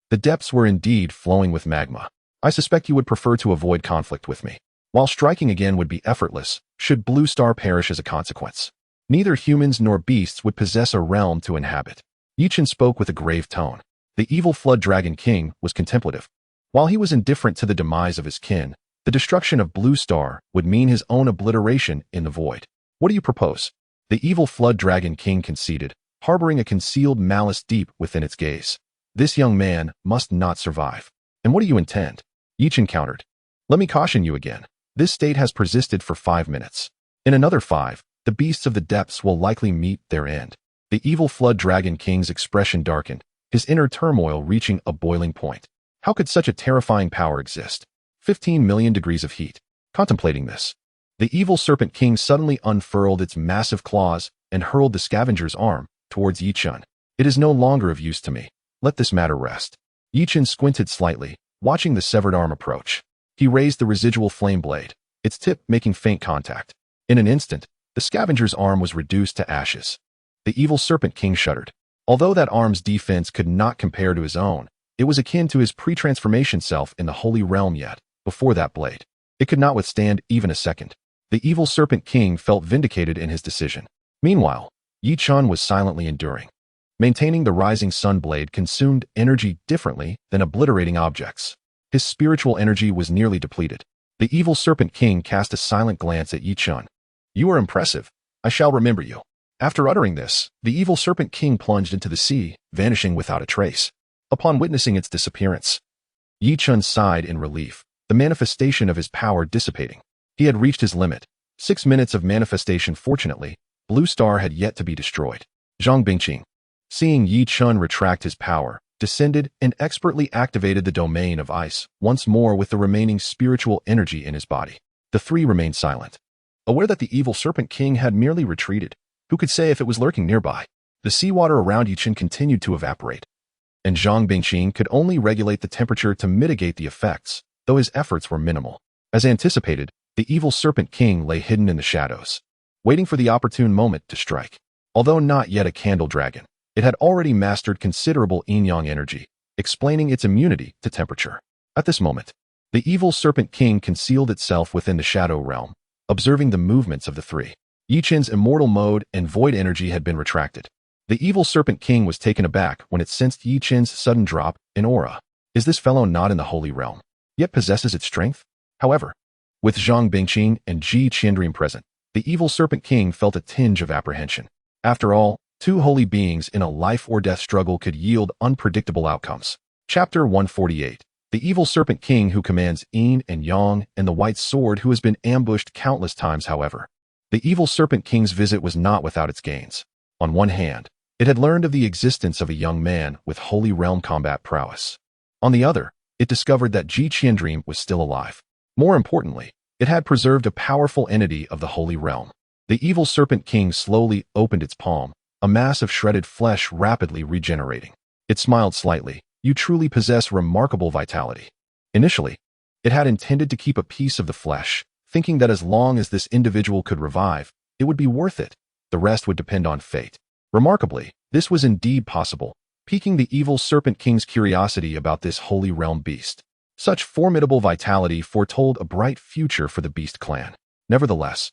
Speaker 1: The depths were indeed flowing with magma. I suspect you would prefer to avoid conflict with me. While striking again would be effortless, should Blue Star perish as a consequence. Neither humans nor beasts would possess a realm to inhabit. Yi Chen spoke with a grave tone. The evil Flood Dragon King was contemplative. While he was indifferent to the demise of his kin, the destruction of Blue Star would mean his own obliteration in the void. What do you propose? The evil Flood Dragon King conceded, harboring a concealed malice deep within its gaze. This young man must not survive. And what do you intend? Yi Chen countered. Let me caution you again. This state has persisted for 5 minutes. In another 5, the beasts of the depths will likely meet their end. The evil Flood Dragon King's expression darkened, his inner turmoil reaching a boiling point. How could such a terrifying power exist? 15 million degrees of heat. Contemplating this, the evil Serpent King suddenly unfurled its massive claws and hurled the scavenger's arm towards Yi Chun. It is no longer of use to me. Let this matter rest. Yi Chun squinted slightly, watching the severed arm approach. He raised the residual flame blade, its tip making faint contact. In an instant, the scavenger's arm was reduced to ashes. The evil Serpent King shuddered. Although that arm's defense could not compare to his own, it was akin to his pre-transformation self in the Holy Realm yet, before that blade. It could not withstand even a second. The evil Serpent King felt vindicated in his decision. Meanwhile, Yi Chun was silently enduring. Maintaining the rising sun blade consumed energy differently than obliterating objects. His spiritual energy was nearly depleted. The evil Serpent King cast a silent glance at Yi Chun. You are impressive. I shall remember you. After uttering this, the evil Serpent King plunged into the sea, vanishing without a trace. Upon witnessing its disappearance, Yi Chun sighed in relief, the manifestation of his power dissipating. He had reached his limit. 6 minutes of manifestation. Fortunately, Blue Star had yet to be destroyed. Zhang Bingqing, seeing Yi Chun retract his power, descended and expertly activated the domain of ice once more with the remaining spiritual energy in his body. The three remained silent, aware that the evil Serpent King had merely retreated. Who could say if it was lurking nearby? The seawater around Yi Chun continued to evaporate, and Zhang Bingqing could only regulate the temperature to mitigate the effects, though his efforts were minimal. As anticipated, the evil Serpent King lay hidden in the shadows, waiting for the opportune moment to strike. Although not yet a candle dragon, it had already mastered considerable yin-yang energy, explaining its immunity to temperature. At this moment, the evil Serpent King concealed itself within the shadow realm, observing the movements of the three. Yi Chen's immortal mode and void energy had been retracted. The evil Serpent King was taken aback when it sensed Yi Chen's sudden drop in aura. Is this fellow not in the Holy Realm, yet possesses its strength? However, with Zhang Bingqing and Ji Qianming present, the evil Serpent King felt a tinge of apprehension. After all, two holy beings in a life-or-death struggle could yield unpredictable outcomes. Chapter 148. The evil Serpent King who commands yin and yang, and the white sword who has been ambushed countless times. However, the evil Serpent King's visit was not without its gains. On one hand, it had learned of the existence of a young man with Holy Realm combat prowess. On the other, it discovered that Ji Qianming was still alive. More importantly, It had preserved a powerful entity of the Holy Realm. The evil Serpent King slowly opened its palm, a mass of shredded flesh rapidly regenerating. It smiled slightly. You truly possess remarkable vitality. Initially, it had intended to keep a piece of the flesh, thinking that as long as this individual could revive, it would be worth it. The rest would depend on fate. Remarkably, this was indeed possible, piquing the evil Serpent King's curiosity about this Holy Realm beast. Such formidable vitality foretold a bright future for the Beast clan. Nevertheless,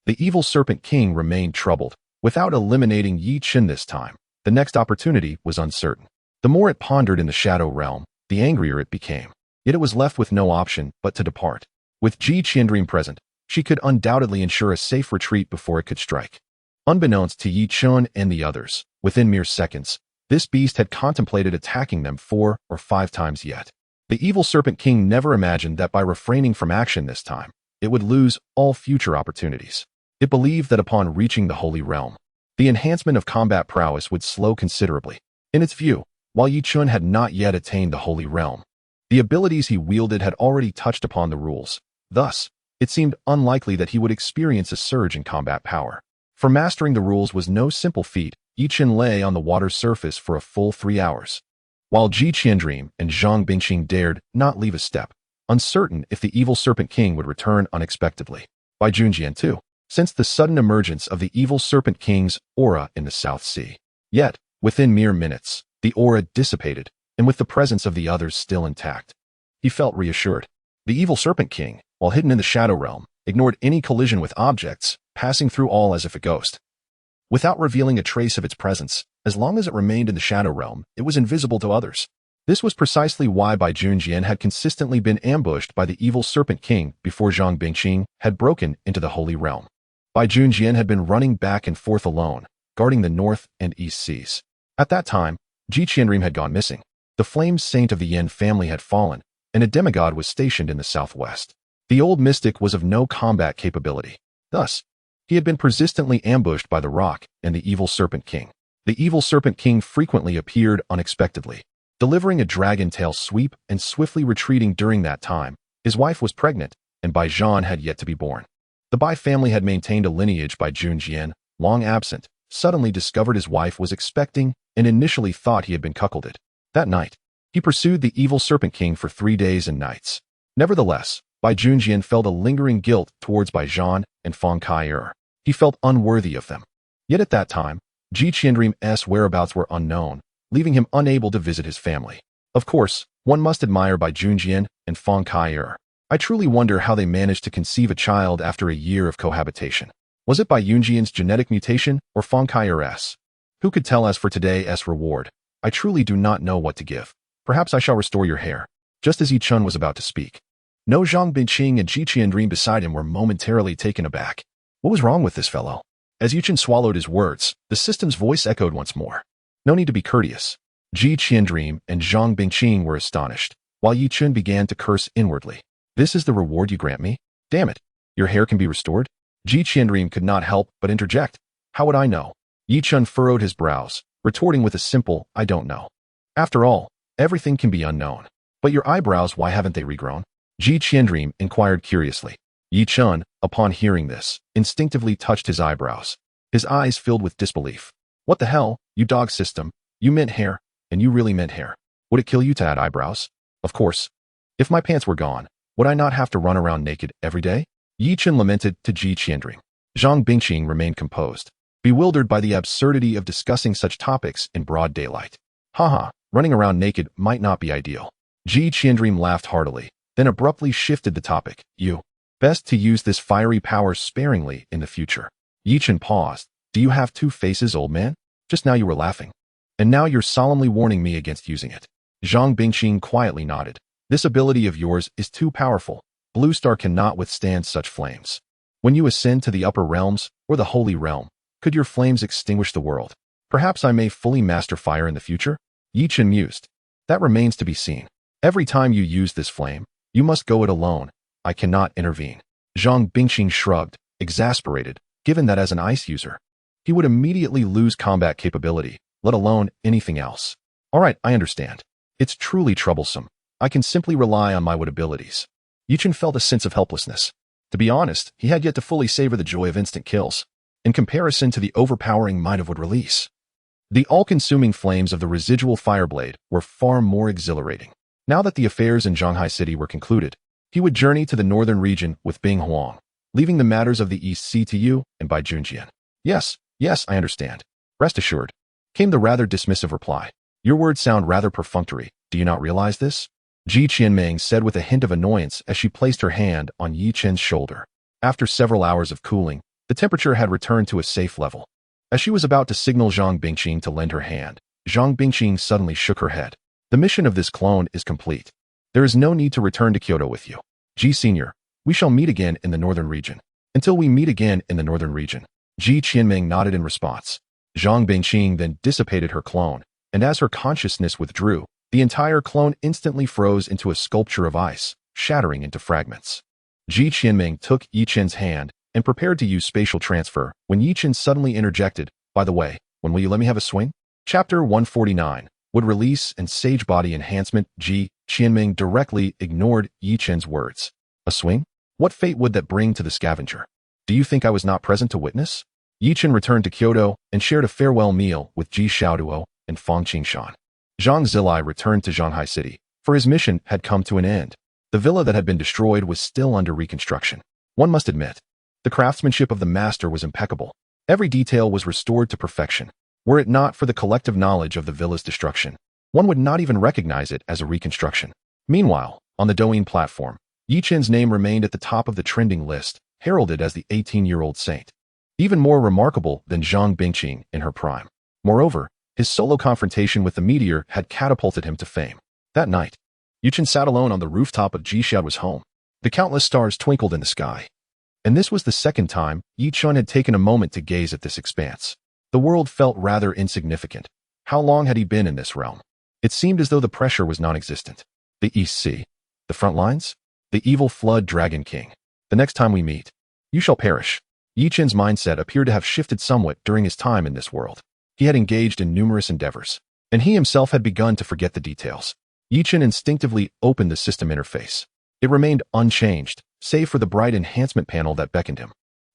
Speaker 1: the evil Serpent King remained troubled. Without eliminating Chen this time, the next opportunity was uncertain. The more it pondered in the Shadow Realm, the angrier it became. Yet it was left with no option but to depart. With Chen present, she could undoubtedly ensure a safe retreat before it could strike. Unbeknownst to Chen and the others, within mere seconds, this beast had contemplated attacking them 4 or 5 times yet. The evil Serpent King never imagined that by refraining from action this time, it would lose all future opportunities. It believed that upon reaching the Holy Realm, the enhancement of combat prowess would slow considerably. In its view, while Chen had not yet attained the Holy Realm, the abilities he wielded had already touched upon the rules. Thus, it seemed unlikely that he would experience a surge in combat power. For mastering the rules was no simple feat. Chen lay on the water's surface for a full 3 hours, while Qiandream and Zhang Bingqing dared not leave a step, uncertain if the evil Serpent King would return unexpectedly. By Junjian too, sensed the sudden emergence of the evil Serpent King's aura in the South Sea. Yet, within mere minutes, the aura dissipated, and with the presence of the others still intact, he felt reassured. The evil Serpent King, while hidden in the Shadow Realm, ignored any collision with objects, passing through all as if a ghost. Without revealing a trace of its presence, as long as it remained in the Shadow Realm, it was invisible to others. This was precisely why Bai Junjian had consistently been ambushed by the evil Serpent King before Zhang Bingqing had broken into the Holy Realm. Bai Junjian had been running back and forth alone, guarding the North and East Seas. At that time, Qiandream had gone missing. The flame saint of the Yin family had fallen, and a demigod was stationed in the southwest. The old mystic was of no combat capability. Thus, he had been persistently ambushed by the Rock and the evil Serpent King. The evil Serpent King frequently appeared unexpectedly, delivering a dragon tail sweep and swiftly retreating. During that time, his wife was pregnant, and Bai Zhan had yet to be born. The Bai family had maintained a lineage. Bai Junjian, long absent, suddenly discovered his wife was expecting and initially thought he had been cuckolded. That night, he pursued the evil Serpent King for 3 days and nights. Nevertheless, Bai Junjian felt a lingering guilt towards Bai Zhan and Feng Kai. He felt unworthy of them. Yet at that time, Qiandream's whereabouts were unknown, leaving him unable to visit his family. Of course, one must admire Bai Junjian and Feng Kai. I truly wonder how they managed to conceive a child after a year of cohabitation. Was it Bai Junjian's genetic mutation or Feng Kai's? Who could tell? As for today's reward, I truly do not know what to give. Perhaps I shall restore your hair. Just as Chen was about to speak, no Zhang Bingqing and Qiandream beside him were momentarily taken aback. What was wrong with this fellow? As Chen swallowed his words, the system's voice echoed once more. No need to be courteous. Qiandream and Zhang Bingqing were astonished, while Chen began to curse inwardly. This is the reward you grant me? Damn it. Your hair can be restored? Qiandream could not help but interject. How would I know? Chen furrowed his brows, retorting with a simple, I don't know. After all, everything can be unknown. But your eyebrows, why haven't they regrown? Qiandream inquired curiously. Chen, upon hearing this, instinctively touched his eyebrows. His eyes filled with disbelief. What the hell, you dog system? You meant hair, and you really meant hair. Would it kill you to add eyebrows? Of course. If my pants were gone, would I not have to run around naked every day? Chen lamented to Qiandream. Zhang Bingqing remained composed, bewildered by the absurdity of discussing such topics in broad daylight. Haha, running around naked might not be ideal. Qiandream laughed heartily, then abruptly shifted the topic. You. Best to use this fiery power sparingly in the future. Chen paused. Do you have 2 faces, old man? Just now you were laughing. And now you're solemnly warning me against using it. Zhang Bingqing quietly nodded. This ability of yours is too powerful. Blue Star cannot withstand such flames. When you ascend to the upper realms, or the Holy Realm, could your flames extinguish the world? Perhaps I may fully master fire in the future? Chen mused. That remains to be seen. Every time you use this flame, you must go it alone. I cannot intervene. Zhang Bingqing shrugged, exasperated, given that as an ice user, he would immediately lose combat capability, let alone anything else. All right, I understand. It's truly troublesome. I can simply rely on my wood abilities. Chen felt a sense of helplessness. To be honest, he had yet to fully savor the joy of instant kills, in comparison to the overpowering might of would release. The all-consuming flames of the residual fireblade were far more exhilarating. Now that the affairs in Shanghai City were concluded, he would journey to the northern region with Bing Huang, leaving the matters of the East Sea to you and by Junjian. Yes, I understand. Rest assured, came the rather dismissive reply. Your words sound rather perfunctory. Do you not realize this? Ji Qianming said with a hint of annoyance as she placed her hand on Yi Chen's shoulder. After several hours of cooling, the temperature had returned to a safe level. As she was about to signal Zhang Bingqing to lend her hand, Zhang Bingqing suddenly shook her head. The mission of this clone is complete. There is no need to return to Kyoto with you. Ji Senior, we shall meet again in the northern region. Until we meet again in the northern region. Ji Qianming nodded in response. Zhang Bingqing then dissipated her clone, and as her consciousness withdrew, the entire clone instantly froze into a sculpture of ice, shattering into fragments. Ji Qianming took Yi Chen's hand and prepared to use spatial transfer when Yi Chen suddenly interjected, by the way, when will you let me have a swing? Chapter 149, Would Release and Sage Body Enhancement. Ji Qianming directly ignored Yi Chen's words. A swing? What fate would that bring to the scavenger? Do you think I was not present to witness? Yi Chen returned to Kyoto and shared a farewell meal with Ji Xiaoduo and Fang Qingshan. Zhang Zilai returned to Shanghai City, for his mission had come to an end. The villa that had been destroyed was still under reconstruction. One must admit, the craftsmanship of the master was impeccable. Every detail was restored to perfection. Were it not for the collective knowledge of the villa's destruction, one would not even recognize it as a reconstruction. Meanwhile, on the Douyin platform, Yi Chen's name remained at the top of the trending list, heralded as the 18-year-old saint. Even more remarkable than Zhang Bingqing in her prime. Moreover, his solo confrontation with the meteor had catapulted him to fame. That night, Yi Chen sat alone on the rooftop of Ji Xiaoduo's home. The countless stars twinkled in the sky. And this was the second time Yi Chen had taken a moment to gaze at this expanse. The world felt rather insignificant. How long had he been in this realm? It seemed as though the pressure was non-existent. The East Sea. The front lines? The evil flood Dragon King. The next time we meet, you shall perish. Yi Chen's mindset appeared to have shifted somewhat during his time in this world. He had engaged in numerous endeavors, and he himself had begun to forget the details. Yi Chen instinctively opened the system interface. It remained unchanged, save for the bright enhancement panel that beckoned him.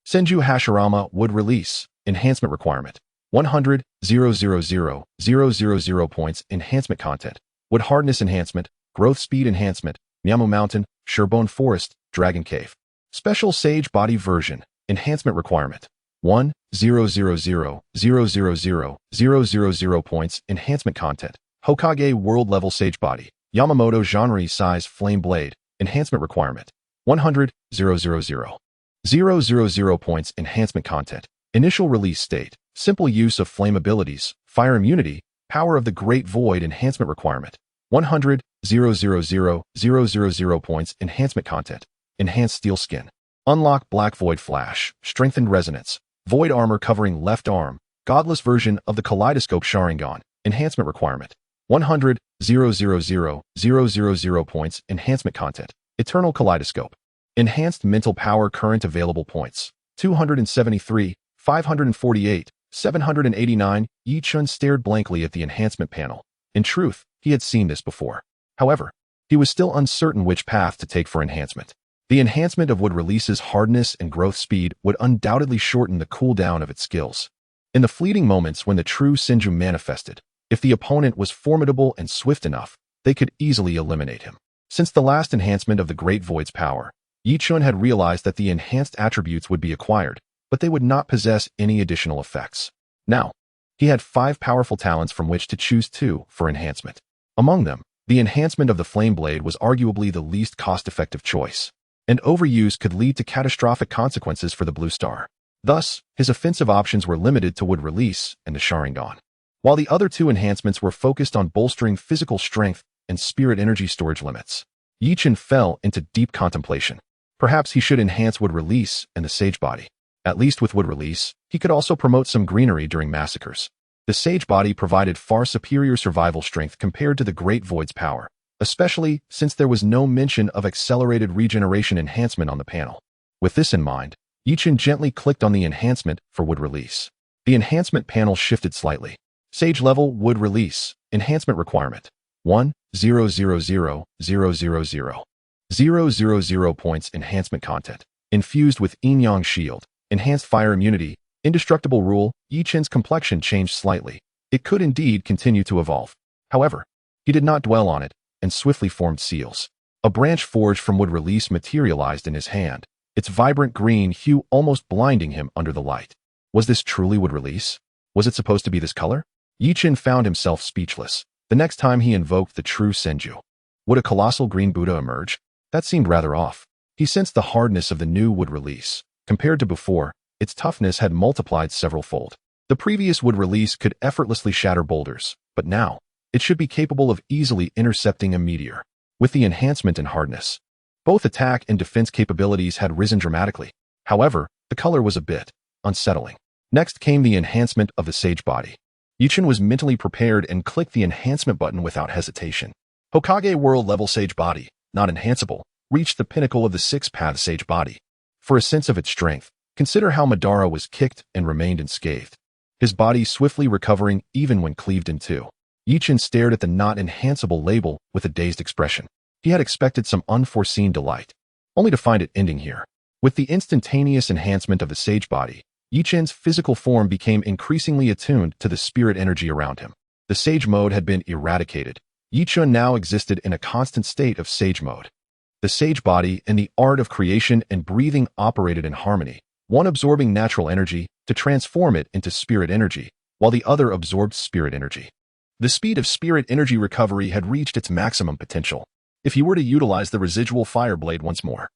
Speaker 1: Senju Hashirama would release. Enhancement requirement. 100,000,000 points. Enhancement content. Wood hardness enhancement. Growth speed enhancement. Miamu Mountain. Sherbone Forest. Dragon Cave. Special Sage Body version. Enhancement requirement. 100,000,000 points. Enhancement content. Hokage World Level Sage Body. Yamamoto Genre Size Flame Blade. Enhancement requirement. 100,000 points. Enhancement content. Initial release state. Simple use of flame abilities. Fire immunity. Power of the Great Void. Enhancement requirement. 100,000 points. Enhancement content. Enhanced Steel Skin. Unlock Black Void Flash. Strengthened Resonance. Void Armor covering left arm. Godless version of the Kaleidoscope Sharingan. Enhancement requirement. 100,000 points. Enhancement content. Eternal Kaleidoscope. Enhanced Mental Power Current available points. 273, 548, 789. Yi Chen stared blankly at the enhancement panel. In truth, he had seen this before. However, he was still uncertain which path to take for enhancement. The enhancement of would release's hardness and growth speed would undoubtedly shorten the cooldown of its skills. In the fleeting moments when the true Senju manifested, if the opponent was formidable and swift enough, they could easily eliminate him. Since the last enhancement of the Great Void's power, Yi Chen had realized that the enhanced attributes would be acquired, but they would not possess any additional effects. Now, he had 5 powerful talents from which to choose 2 for enhancement. Among them, the enhancement of the Flame Blade was arguably the least cost-effective choice, and overuse could lead to catastrophic consequences for the Blue Star. Thus, his offensive options were limited to Wood Release and the Sharingan, while the other 2 enhancements were focused on bolstering physical strength and spirit energy storage limits. Yi Chen fell into deep contemplation. Perhaps he should enhance Wood Release and the Sage Body. At least with Wood Release, he could also promote some greenery during massacres. The Sage Body provided far superior survival strength compared to the Great Void's power, especially since there was no mention of accelerated regeneration enhancement on the panel. With this in mind, Yi Chen gently clicked on the enhancement for Wood Release. The enhancement panel shifted slightly. Sage Level Wood Release. Enhancement requirement. 100,000 points. Enhancement content. Infused with yin-yang shield, enhanced fire immunity, indestructible rule, Yi Chen's complexion changed slightly. It could indeed continue to evolve. However, he did not dwell on it, and swiftly formed seals. A branch forged from wood release materialized in his hand, its vibrant green hue almost blinding him under the light. Was this truly wood release? Was it supposed to be this color? Yi Chen found himself speechless. The next time he invoked the true Senju, would a colossal green Buddha emerge? That seemed rather off. He sensed the hardness of the new wood release. Compared to before, its toughness had multiplied several-fold. The previous wood release could effortlessly shatter boulders, but now, it should be capable of easily intercepting a meteor. With the enhancement in hardness, both attack and defense capabilities had risen dramatically. However, the color was a bit unsettling. Next came the enhancement of the sage body. Yi Chen was mentally prepared and clicked the enhancement button without hesitation. Hokage World Level Sage Body, not enhanceable, reached the pinnacle of the six-path sage body. For a sense of its strength, consider how Madara was kicked and remained unscathed. His body swiftly recovering even when cleaved in two. Yi Chen stared at the not enhanceable label with a dazed expression. He had expected some unforeseen delight, only to find it ending here. With the instantaneous enhancement of the sage body, Yi Chen's physical form became increasingly attuned to the spirit energy around him. The sage mode had been eradicated. Yi Chen now existed in a constant state of sage mode. The sage body and the art of creation and breathing operated in harmony, one absorbing natural energy to transform it into spirit energy, while the other absorbed spirit energy. The speed of spirit energy recovery had reached its maximum potential. If he were to utilize the residual fire blade once more,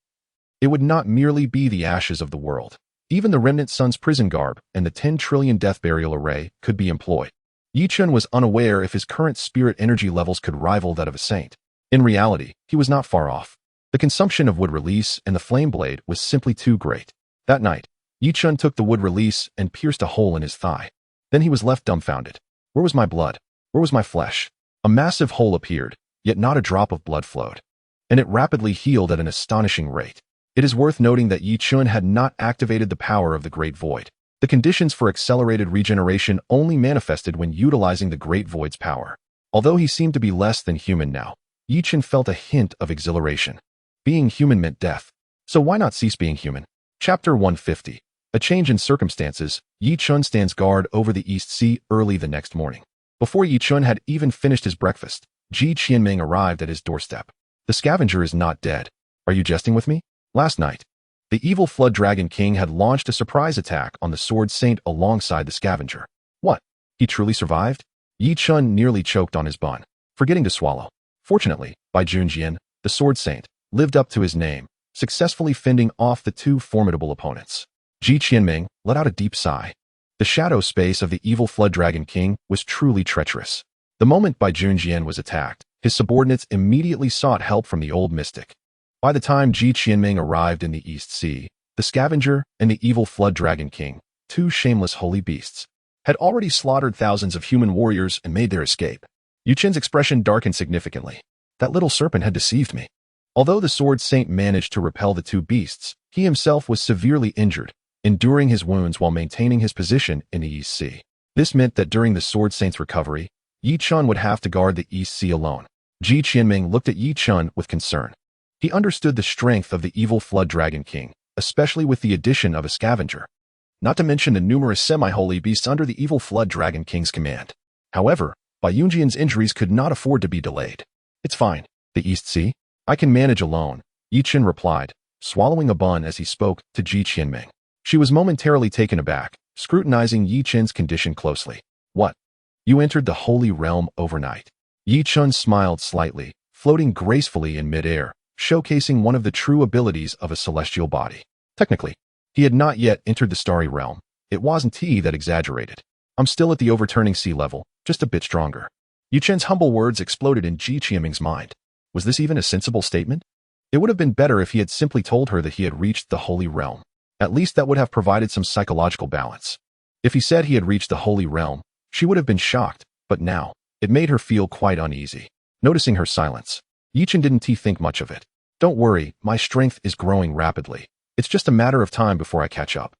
Speaker 1: it would not merely be the ashes of the world. Even the remnant sun's prison garb and the 10 trillion death burial array could be employed. Yi Chen was unaware if his current spirit energy levels could rival that of a saint. In reality, he was not far off. The consumption of wood release and the flame blade was simply too great. That night, Yi Chen took the wood release and pierced a hole in his thigh. Then he was left dumbfounded. Where was my blood? Where was my flesh? A massive hole appeared, yet not a drop of blood flowed. And it rapidly healed at an astonishing rate. It is worth noting that Yi Chen had not activated the power of the Great Void. The conditions for accelerated regeneration only manifested when utilizing the Great Void's power. Although he seemed to be less than human now, Yi Chen felt a hint of exhilaration. Being human meant death. So why not cease being human? Chapter 150. A change in circumstances. Yi Chen stands guard over the East Sea early the next morning. Before Yi Chen had even finished his breakfast, Ji Qianming arrived at his doorstep. The scavenger is not dead. Are you jesting with me? Last night, the evil Flood Dragon King had launched a surprise attack on the Sword Saint alongside the scavenger. What? He truly survived? Yi Chen nearly choked on his bun, forgetting to swallow. Fortunately, Bai Junjian, the Sword Saint, lived up to his name, successfully fending off the two formidable opponents. Ji Qianming let out a deep sigh. The shadow space of the evil Flood Dragon King was truly treacherous. The moment Bai Junjian was attacked, his subordinates immediately sought help from the old mystic. By the time Ji Qianming arrived in the East Sea, the scavenger and the evil Flood Dragon King, two shameless holy beasts, had already slaughtered thousands of human warriors and made their escape. Yu Chen's expression darkened significantly. That little serpent had deceived me. Although the Sword Saint managed to repel the two beasts, he himself was severely injured, enduring his wounds while maintaining his position in the East Sea. This meant that during the Sword Saint's recovery, Yi Chen would have to guard the East Sea alone. Ji Qianming looked at Yi Chen with concern. He understood the strength of the evil Flood Dragon King, especially with the addition of a scavenger, not to mention the numerous semi-holy beasts under the evil Flood Dragon King's command. However, Bai Junjian's injuries could not afford to be delayed. It's fine. The East Sea? I can manage alone, Yi Chen replied, swallowing a bun as he spoke to Ji Qianming. She was momentarily taken aback, scrutinizing Yi Chen's condition closely. What? You entered the Holy Realm overnight. Yi Chen smiled slightly, floating gracefully in midair, showcasing one of the true abilities of a celestial body. Technically, he had not yet entered the starry realm. It wasn't he that exaggerated. I'm still at the overturning sea level, just a bit stronger. Yu Chen's humble words exploded in Ji Qianming's mind. Was this even a sensible statement? It would have been better if he had simply told her that he had reached the Holy Realm. At least that would have provided some psychological balance. If he said he had reached the Holy Realm, she would have been shocked, but now, it made her feel quite uneasy. Noticing her silence, Yi Chen didn't think much of it. Don't worry, my strength is growing rapidly. It's just a matter of time before I catch up.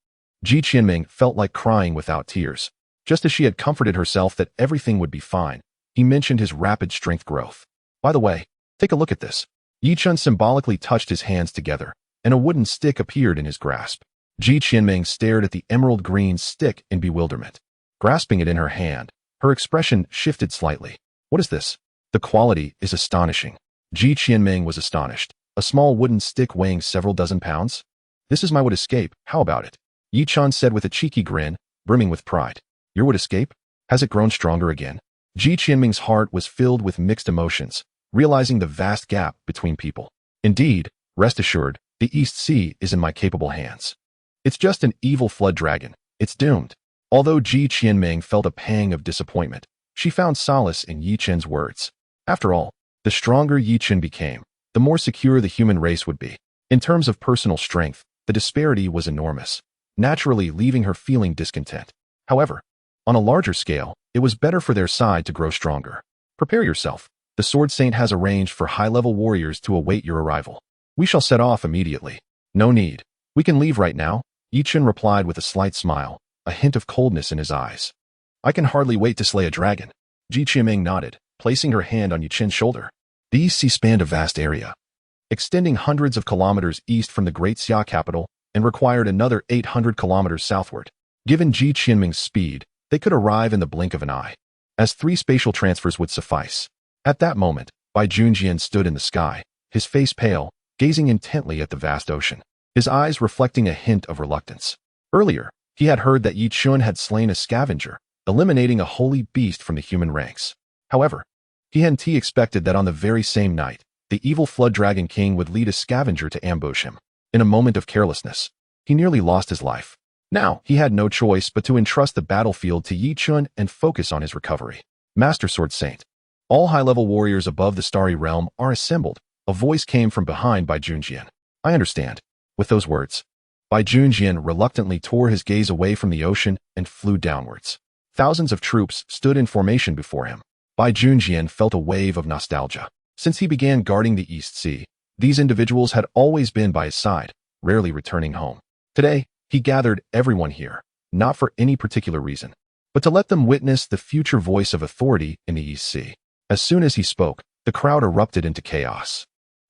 Speaker 1: Ji Qianming felt like crying without tears. Just as she had comforted herself that everything would be fine, he mentioned his rapid strength growth. By the way, take a look at this. Yi Chen symbolically touched his hands together, and a wooden stick appeared in his grasp. Ji Qianming stared at the emerald green stick in bewilderment. Grasping it in her hand, her expression shifted slightly. What is this? The quality is astonishing. Ji Qianming was astonished. A small wooden stick weighing several dozen pounds? This is my wood escape, how about it? Yi Chen said with a cheeky grin, brimming with pride. Your wood escape? Has it grown stronger again? Ji Qianming's heart was filled with mixed emotions, realizing the vast gap between people. Indeed, rest assured, the East Sea is in my capable hands. It's just an evil flood dragon. It's doomed. Although Ji Qianming felt a pang of disappointment, she found solace in Yi Chen's words. After all, the stronger Yi Chen became, the more secure the human race would be. In terms of personal strength, the disparity was enormous, naturally leaving her feeling discontent. However, on a larger scale, it was better for their side to grow stronger. Prepare yourself. The Sword Saint has arranged for high-level warriors to await your arrival. We shall set off immediately. No need. We can leave right now, Yi Chen replied with a slight smile, a hint of coldness in his eyes. I can hardly wait to slay a dragon. Ji Qianming nodded, placing her hand on Yi Chen's shoulder. The East Sea spanned a vast area, extending hundreds of kilometers east from the Great Xia capital and required another 800 kilometers southward. Given Ji Qianming's speed, they could arrive in the blink of an eye, as 3 spatial transfers would suffice. At that moment, Bai Junjian stood in the sky, his face pale, gazing intently at the vast ocean, his eyes reflecting a hint of reluctance. Earlier, he had heard that Yi Chun had slain a scavenger, eliminating a holy beast from the human ranks. However, he hadn't expected that on the very same night, the evil Flood Dragon King would lead a scavenger to ambush him. In a moment of carelessness, he nearly lost his life. Now, he had no choice but to entrust the battlefield to Yi Chun and focus on his recovery. Master Sword Saint. All high-level warriors above the Starry Realm are assembled. A voice came from behind Bai Junjian. I understand. With those words, Bai Junjian reluctantly tore his gaze away from the ocean and flew downwards. Thousands of troops stood in formation before him. Bai Junjian felt a wave of nostalgia. Since he began guarding the East Sea, these individuals had always been by his side, rarely returning home. Today, he gathered everyone here, not for any particular reason, but to let them witness the future voice of authority in the East Sea. As soon as he spoke, the crowd erupted into chaos.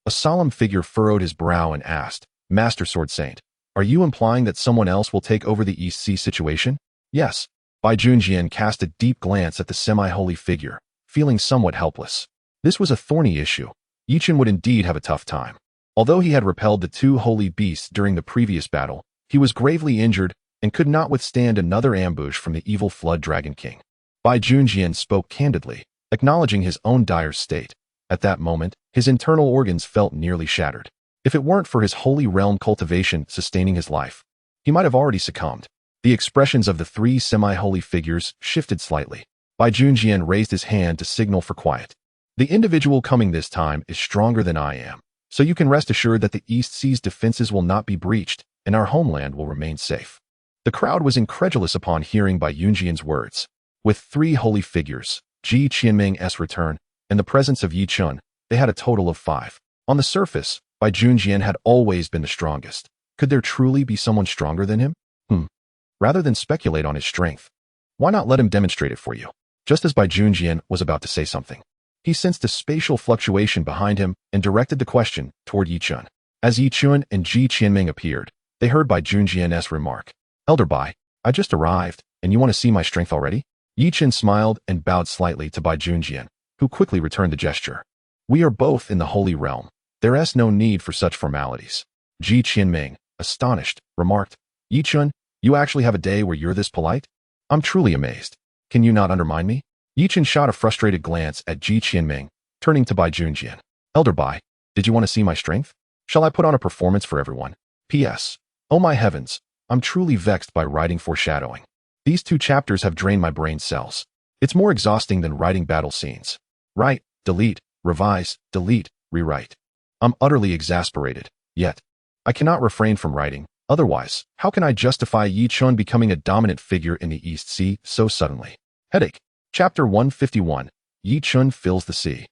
Speaker 1: A solemn figure furrowed his brow and asked, Master Sword Saint, are you implying that someone else will take over the East Sea situation? Yes. Bai Junjian cast a deep glance at the semi-holy figure, feeling somewhat helpless. This was a thorny issue. Yi Chen would indeed have a tough time. Although he had repelled the 2 holy beasts during the previous battle, he was gravely injured and could not withstand another ambush from the evil Flood Dragon King. Bai Junjian spoke candidly, acknowledging his own dire state. At that moment, his internal organs felt nearly shattered. If it weren't for his holy realm cultivation sustaining his life, he might have already succumbed. The expressions of the 3 semi-holy figures shifted slightly. Bai Junjian raised his hand to signal for quiet. The individual coming this time is stronger than I am, so you can rest assured that the East Sea's defenses will not be breached and our homeland will remain safe. The crowd was incredulous upon hearing Bai Junjian's words. With 3 holy figures, Ji Qianming's return, and the presence of Yi Chun, they had a total of 5. On the surface, Bai Junjian had always been the strongest. Could there truly be someone stronger than him? Rather than speculate on his strength, why not let him demonstrate it for you? Just as Bai Junjian was about to say something, he sensed a spatial fluctuation behind him and directed the question toward Yi Chun. As Yi Chun and Ji Qianming appeared, they heard Bai Junjian's remark. Elder Bai, I just arrived, and you want to see my strength already? Yi Chen smiled and bowed slightly to Bai Junjian, who quickly returned the gesture. We are both in the Holy Realm. There is no need for such formalities. Ji Qianming, astonished, remarked, Yi Chun, you actually have a day where you're this polite? I'm truly amazed. Can you not undermine me? Yi Chen shot a frustrated glance at Ji Qianming, turning to Bai Junjian. Elder Bai, did you want to see my strength? Shall I put on a performance for everyone? P.S. Oh my heavens, I'm truly vexed by writing foreshadowing. These 2 chapters have drained my brain cells. It's more exhausting than writing battle scenes. Write, delete, revise, delete, rewrite. I'm utterly exasperated, yet I cannot refrain from writing. Otherwise, how can I justify Yi Chun becoming a dominant figure in the East Sea so suddenly? Headache. Chapter 151. Yi Chun fills the sea.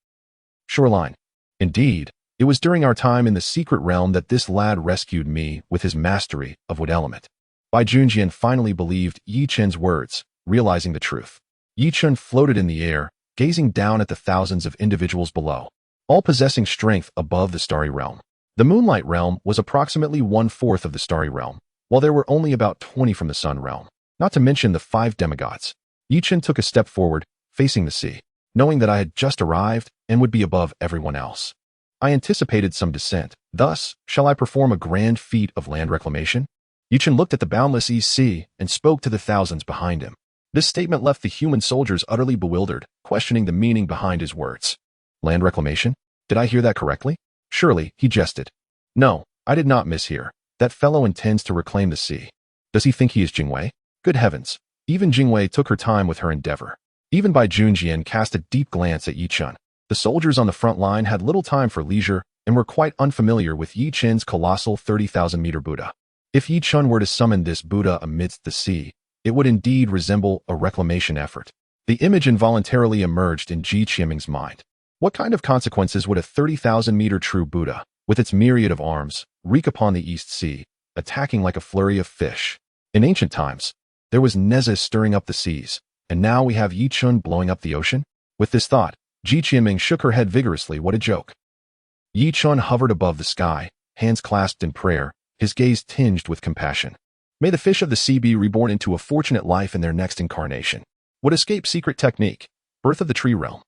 Speaker 1: Shoreline. Indeed, it was during our time in the secret realm that this lad rescued me with his mastery of wood element. Bai Junjian finally believed Yi Chen's words, realizing the truth. Yi Chun floated in the air, gazing down at the thousands of individuals below, all possessing strength above the Starry Realm. The moonlight realm was approximately 1/4 of the starry realm, while there were only about 20 from the sun realm, not to mention the 5 demigods. Chen took a step forward, facing the sea, knowing that I had just arrived and would be above everyone else. I anticipated some descent. Thus, shall I perform a grand feat of land reclamation? Chen looked at the boundless East Sea and spoke to the thousands behind him. This statement left the human soldiers utterly bewildered, questioning the meaning behind his words. Land reclamation? Did I hear that correctly? Surely, he jested. No, I did not mishear. That fellow intends to reclaim the sea. Does he think he is Jingwei? Good heavens. Even Jingwei took her time with her endeavor. Even Bai Junjian cast a deep glance at Yi Chen. The soldiers on the front line had little time for leisure and were quite unfamiliar with Yi Chen's colossal 30,000-meter Buddha. If Yi Chen were to summon this Buddha amidst the sea, it would indeed resemble a reclamation effort. The image involuntarily emerged in Ji Qianming's mind. What kind of consequences would a 30,000-meter true Buddha, with its myriad of arms, wreak upon the East Sea, attacking like a flurry of fish? In ancient times, there was Nezus stirring up the seas, and now we have Yi Chen blowing up the ocean? With this thought, Ji Qianming shook her head vigorously. What a joke. Yi Chen hovered above the sky, hands clasped in prayer, his gaze tinged with compassion. May the fish of the sea be reborn into a fortunate life in their next incarnation. Would escape secret technique, birth of the tree realm.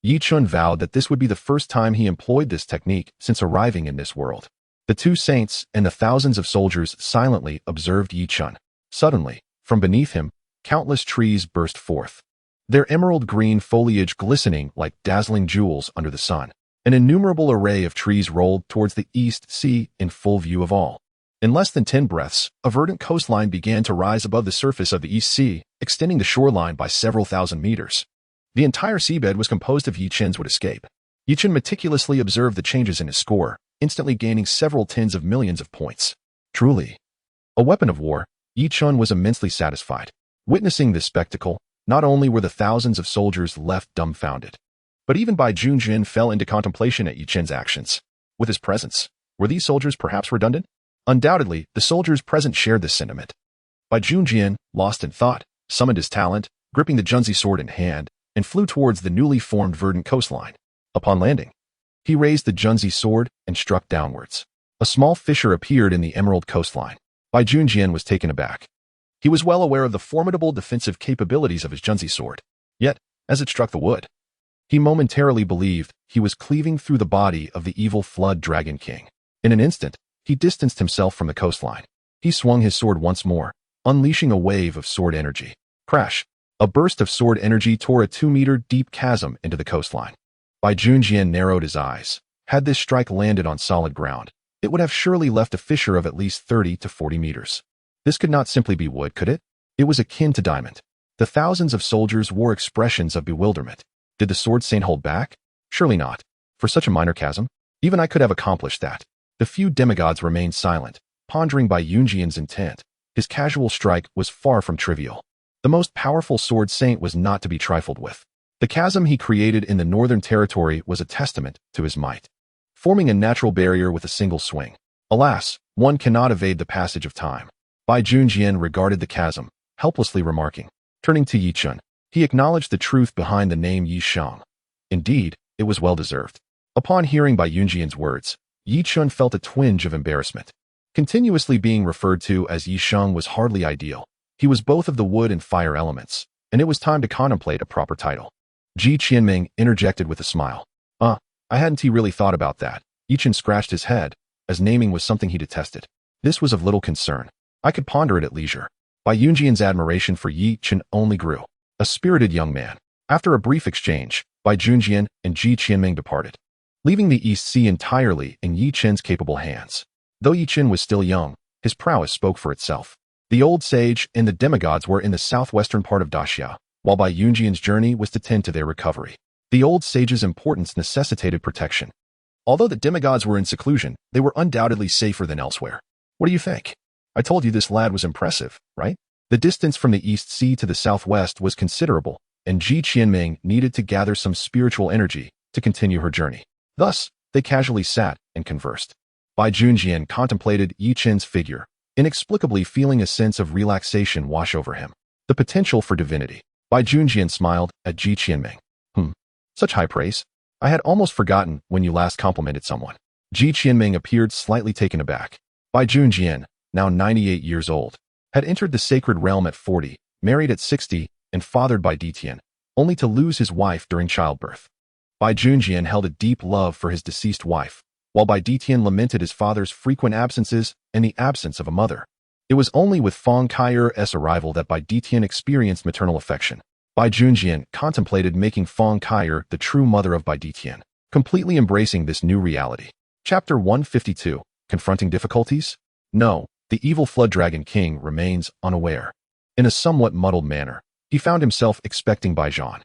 Speaker 1: Yi Chen vowed that this would be the first time he employed this technique since arriving in this world. The 2 saints and the thousands of soldiers silently observed Yi Chen. Suddenly, from beneath him, countless trees burst forth, their emerald green foliage glistening like dazzling jewels under the sun. An innumerable array of trees rolled towards the East Sea in full view of all. In less than 10 breaths, a verdant coastline began to rise above the surface of the East Sea, extending the shoreline by several thousand meters. The entire seabed was composed of Yi Chen's would escape. Yi Chen meticulously observed the changes in his score, instantly gaining several tens of millions of points. Truly a weapon of war, Yi Chen was immensely satisfied. Witnessing this spectacle, not only were the thousands of soldiers left dumbfounded, but even Bai Junjian fell into contemplation at Yi Chen's actions. With his presence, were these soldiers perhaps redundant? Undoubtedly, the soldiers present shared this sentiment. Bai Junjian, lost in thought, summoned his talent, gripping the Junzi sword in hand, and flew towards the newly formed verdant coastline. Upon landing, he raised the Junzi sword and struck downwards. A small fissure appeared in the emerald coastline. Bai Junjian was taken aback. He was well aware of the formidable defensive capabilities of his Junzi sword. Yet, as it struck the wood, he momentarily believed he was cleaving through the body of the evil Flood Dragon King. In an instant, he distanced himself from the coastline. He swung his sword once more, unleashing a wave of sword energy. Crash! A burst of sword energy tore a 2-meter deep chasm into the coastline. Bai Junjian narrowed his eyes. Had this strike landed on solid ground, it would have surely left a fissure of at least 30 to 40 meters. This could not simply be wood, could it? It was akin to diamond. The thousands of soldiers wore expressions of bewilderment. Did the sword saint hold back? Surely not. For such a minor chasm, even I could have accomplished that. The few demigods remained silent, pondering Bai Junjian's intent. His casual strike was far from trivial. The most powerful sword saint was not to be trifled with. The chasm he created in the northern territory was a testament to his might, forming a natural barrier with a single swing. Alas, one cannot evade the passage of time. Bai Junjian regarded the chasm, helplessly remarking. Turning to Yi Chen, he acknowledged the truth behind the name Yi Shang. Indeed, it was well-deserved. Upon hearing Bai Junjian's words, Yi Chen felt a twinge of embarrassment. Continuously being referred to as Yi Shang was hardly ideal. He was both of the wood and fire elements, and it was time to contemplate a proper title. Ji Qianming interjected with a smile. I hadn't really thought about that. Yi Chen scratched his head, as naming was something he detested. This was of little concern. I could ponder it at leisure. Bai Junjian's admiration for Yi Chen only grew. A spirited young man. After a brief exchange, Bai Junjian and Ji Qianming departed, leaving the East Sea entirely in Yi Chen's capable hands. Though Yi Chen was still young, his prowess spoke for itself. The old sage and the demigods were in the southwestern part of Daxia, while Bai Junjian's journey was to tend to their recovery. The old sage's importance necessitated protection. Although the demigods were in seclusion, they were undoubtedly safer than elsewhere. What do you think? I told you this lad was impressive, right? The distance from the East Sea to the southwest was considerable, and Ji Qianming needed to gather some spiritual energy to continue her journey. Thus, they casually sat and conversed. Bai Junjian contemplated Yi Chen's figure, inexplicably feeling a sense of relaxation wash over him. The potential for divinity. Bai Junjian smiled at Ji Qianming. Such high praise. I had almost forgotten when you last complimented someone. Ji Qianming appeared slightly taken aback. Bai Junjian, now 98 years old, had entered the sacred realm at 40, married at 60, and fathered by Ditian, only to lose his wife during childbirth. Bai Junjian held a deep love for his deceased wife, while Bai Ditian lamented his father's frequent absences and the absence of a mother. It was only with Feng Kaiyer's arrival that Bai Ditian experienced maternal affection. Bai Junjian contemplated making Feng Kaiyer the true mother of Bai Ditian, completely embracing this new reality. Chapter 152. Confronting difficulties? No, the evil Flood Dragon King remains unaware. In a somewhat muddled manner, he found himself expecting Bai Zhan.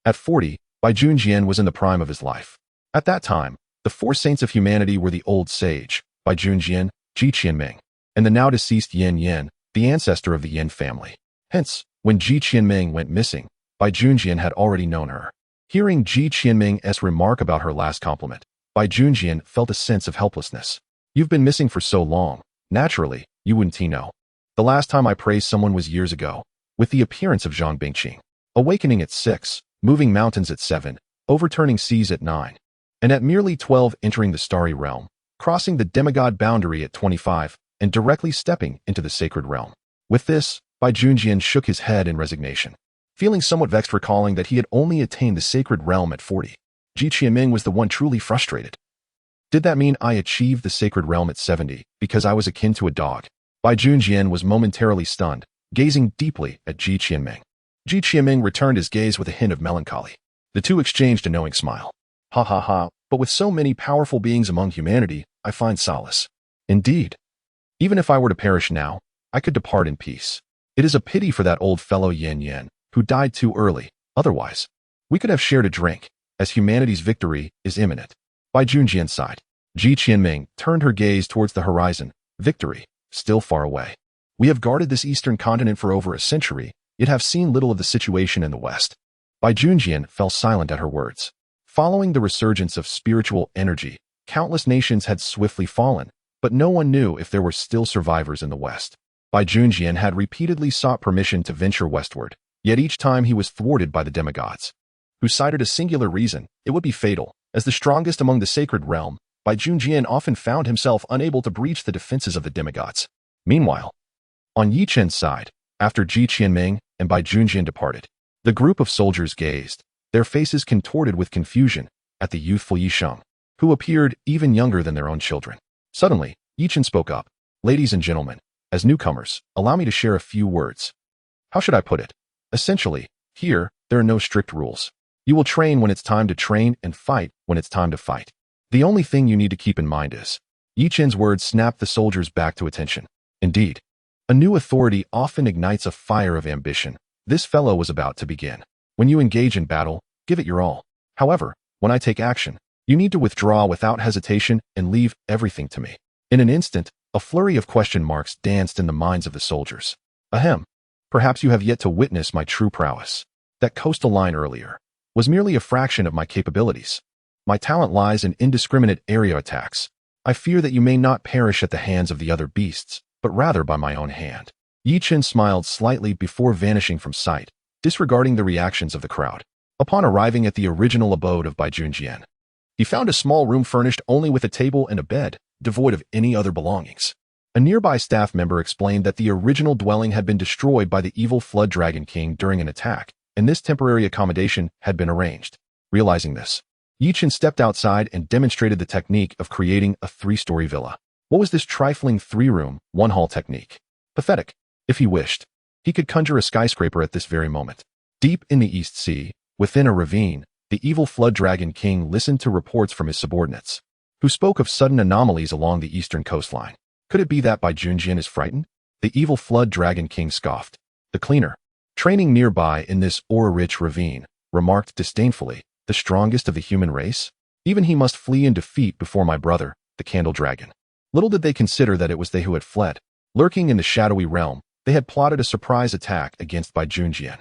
Speaker 1: At 40, Bai Junjian was in the prime of his life. At that time, the four saints of humanity were the old sage, Bai Junjian, Ji Qianming, and the now-deceased Yin Yin, the ancestor of the Yin family. Hence, when Ji Qianming went missing, Bai Junjian had already known her. Hearing Ji Qianming's remark about her last compliment, Bai Junjian felt a sense of helplessness. You've been missing for so long. Naturally, you wouldn't know. The last time I praised someone was years ago, with the appearance of Zhang Bingqing. Awakening at 6, moving mountains at 7, overturning seas at 9, and at merely 12 entering the starry realm, crossing the demigod boundary at 25, and directly stepping into the sacred realm. With this, Bai Junjian shook his head in resignation, feeling somewhat vexed recalling that he had only attained the sacred realm at 40. Ji Qianming was the one truly frustrated. Did that mean I achieved the sacred realm at 70 because I was akin to a dog? Bai Junjian was momentarily stunned, gazing deeply at Ji Qianming. Ji Qianming returned his gaze with a hint of melancholy. The two exchanged a knowing smile. Ha ha ha, but with so many powerful beings among humanity, I find solace. Indeed. Even if I were to perish now, I could depart in peace. It is a pity for that old fellow Yin Yin, who died too early. Otherwise, we could have shared a drink, as humanity's victory is imminent. Bai Junjian sighed. Ji Qianming turned her gaze towards the horizon. Victory, still far away. We have guarded this eastern continent for over a century, yet have seen little of the situation in the west. Bai Junjian fell silent at her words. Following the resurgence of spiritual energy, countless nations had swiftly fallen, but no one knew if there were still survivors in the west. Bai Junjian had repeatedly sought permission to venture westward, yet each time he was thwarted by the demigods, who cited a singular reason: it would be fatal. As the strongest among the sacred realm, Bai Junjian often found himself unable to breach the defenses of the demigods. Meanwhile, on Yi Chen's side, after Ji Qianming and Bai Junjian departed, the group of soldiers gazed, their faces contorted with confusion, at the youthful Yi Sheng, who appeared even younger than their own children. Suddenly, Yi Chen spoke up. Ladies and gentlemen, as newcomers, allow me to share a few words. How should I put it? Essentially, here, there are no strict rules. You will train when it's time to train and fight when it's time to fight. The only thing you need to keep in mind is, Yi Chen's words snapped the soldiers back to attention. Indeed, a new authority often ignites a fire of ambition. This fellow was about to begin. When you engage in battle, give it your all. However, when I take action, you need to withdraw without hesitation and leave everything to me. In an instant, a flurry of question marks danced in the minds of the soldiers. Ahem. Perhaps you have yet to witness my true prowess. That coastal line earlier was merely a fraction of my capabilities. My talent lies in indiscriminate area attacks. I fear that you may not perish at the hands of the other beasts, but rather by my own hand. Yi Chen smiled slightly before vanishing from sight, disregarding the reactions of the crowd. Upon arriving at the original abode of Bai Junjian, he found a small room furnished only with a table and a bed, devoid of any other belongings. A nearby staff member explained that the original dwelling had been destroyed by the evil Flood Dragon King during an attack, and this temporary accommodation had been arranged. Realizing this, Yi Chen stepped outside and demonstrated the technique of creating a 3-story villa. What was this trifling 3-room, 1-hall technique? Pathetic. If he wished, he could conjure a skyscraper at this very moment. Deep in the East Sea, within a ravine, the evil Flood Dragon King listened to reports from his subordinates, who spoke of sudden anomalies along the eastern coastline. Could it be that Bai Junjian is frightened? The evil Flood Dragon King scoffed. The cleaner, training nearby in this ore-rich ravine, remarked disdainfully, the strongest of the human race? Even he must flee in defeat before my brother, the Candle Dragon. Little did they consider that it was they who had fled. Lurking in the shadowy realm, they had plotted a surprise attack against Bai Junjian.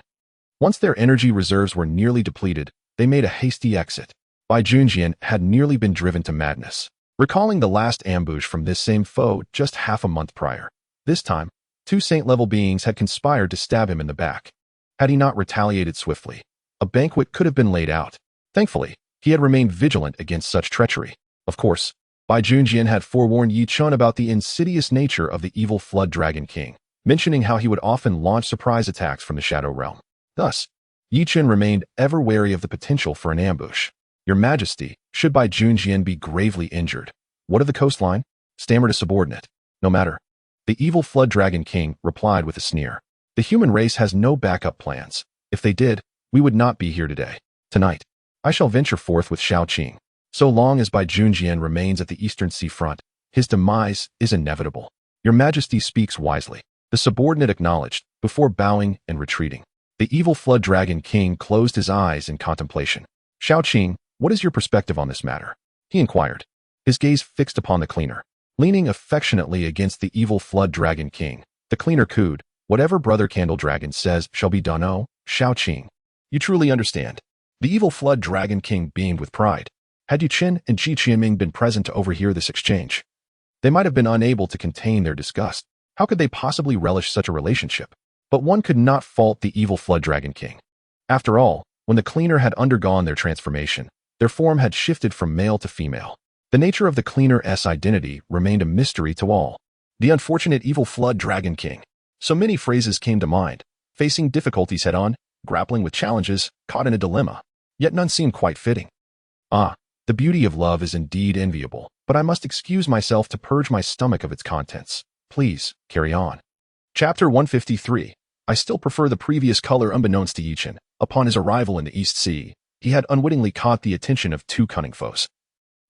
Speaker 1: Once their energy reserves were nearly depleted, they made a hasty exit. Bai Junjian had nearly been driven to madness, recalling the last ambush from this same foe just half a month prior. This time, 2 saint-level beings had conspired to stab him in the back. Had he not retaliated swiftly, a banquet could have been laid out. Thankfully, he had remained vigilant against such treachery. Of course, Bai Junjian had forewarned Yi Chun about the insidious nature of the evil Flood Dragon King, mentioning how he would often launch surprise attacks from the Shadow Realm. Thus, Yi Chun remained ever wary of the potential for an ambush. Your Majesty, should Bai Junjian be gravely injured, what of the coastline? Stammered a subordinate. No matter. The evil Flood Dragon King replied with a sneer. The human race has no backup plans. If they did, we would not be here today. Tonight, I shall venture forth with Shao Qing. So long as Bai Junjian remains at the eastern seafront, his demise is inevitable. Your Majesty speaks wisely. The subordinate acknowledged, before bowing and retreating. The evil Flood Dragon King closed his eyes in contemplation. Shao Qing, what is your perspective on this matter? He inquired, his gaze fixed upon the cleaner. Leaning affectionately against the evil Flood Dragon King, the cleaner cooed, whatever Brother Candle Dragon says shall be done. Oh, Shao Qing. You truly understand. The evil Flood Dragon King beamed with pride. Had Yu Qin and Ji Qianming been present to overhear this exchange, they might have been unable to contain their disgust. How could they possibly relish such a relationship? But one could not fault the evil Flood Dragon King. After all, when the cleaner had undergone their transformation, their form had shifted from male to female. The nature of the cleaner's identity remained a mystery to all. The unfortunate evil Flood Dragon King. So many phrases came to mind, facing difficulties head-on, grappling with challenges, caught in a dilemma. Yet none seemed quite fitting. Ah, the beauty of love is indeed enviable, but I must excuse myself to purge my stomach of its contents. Please, carry on. Chapter 153. I still prefer the previous color. Unbeknownst to Yi Chen, upon his arrival in the East Sea, he had unwittingly caught the attention of two cunning foes,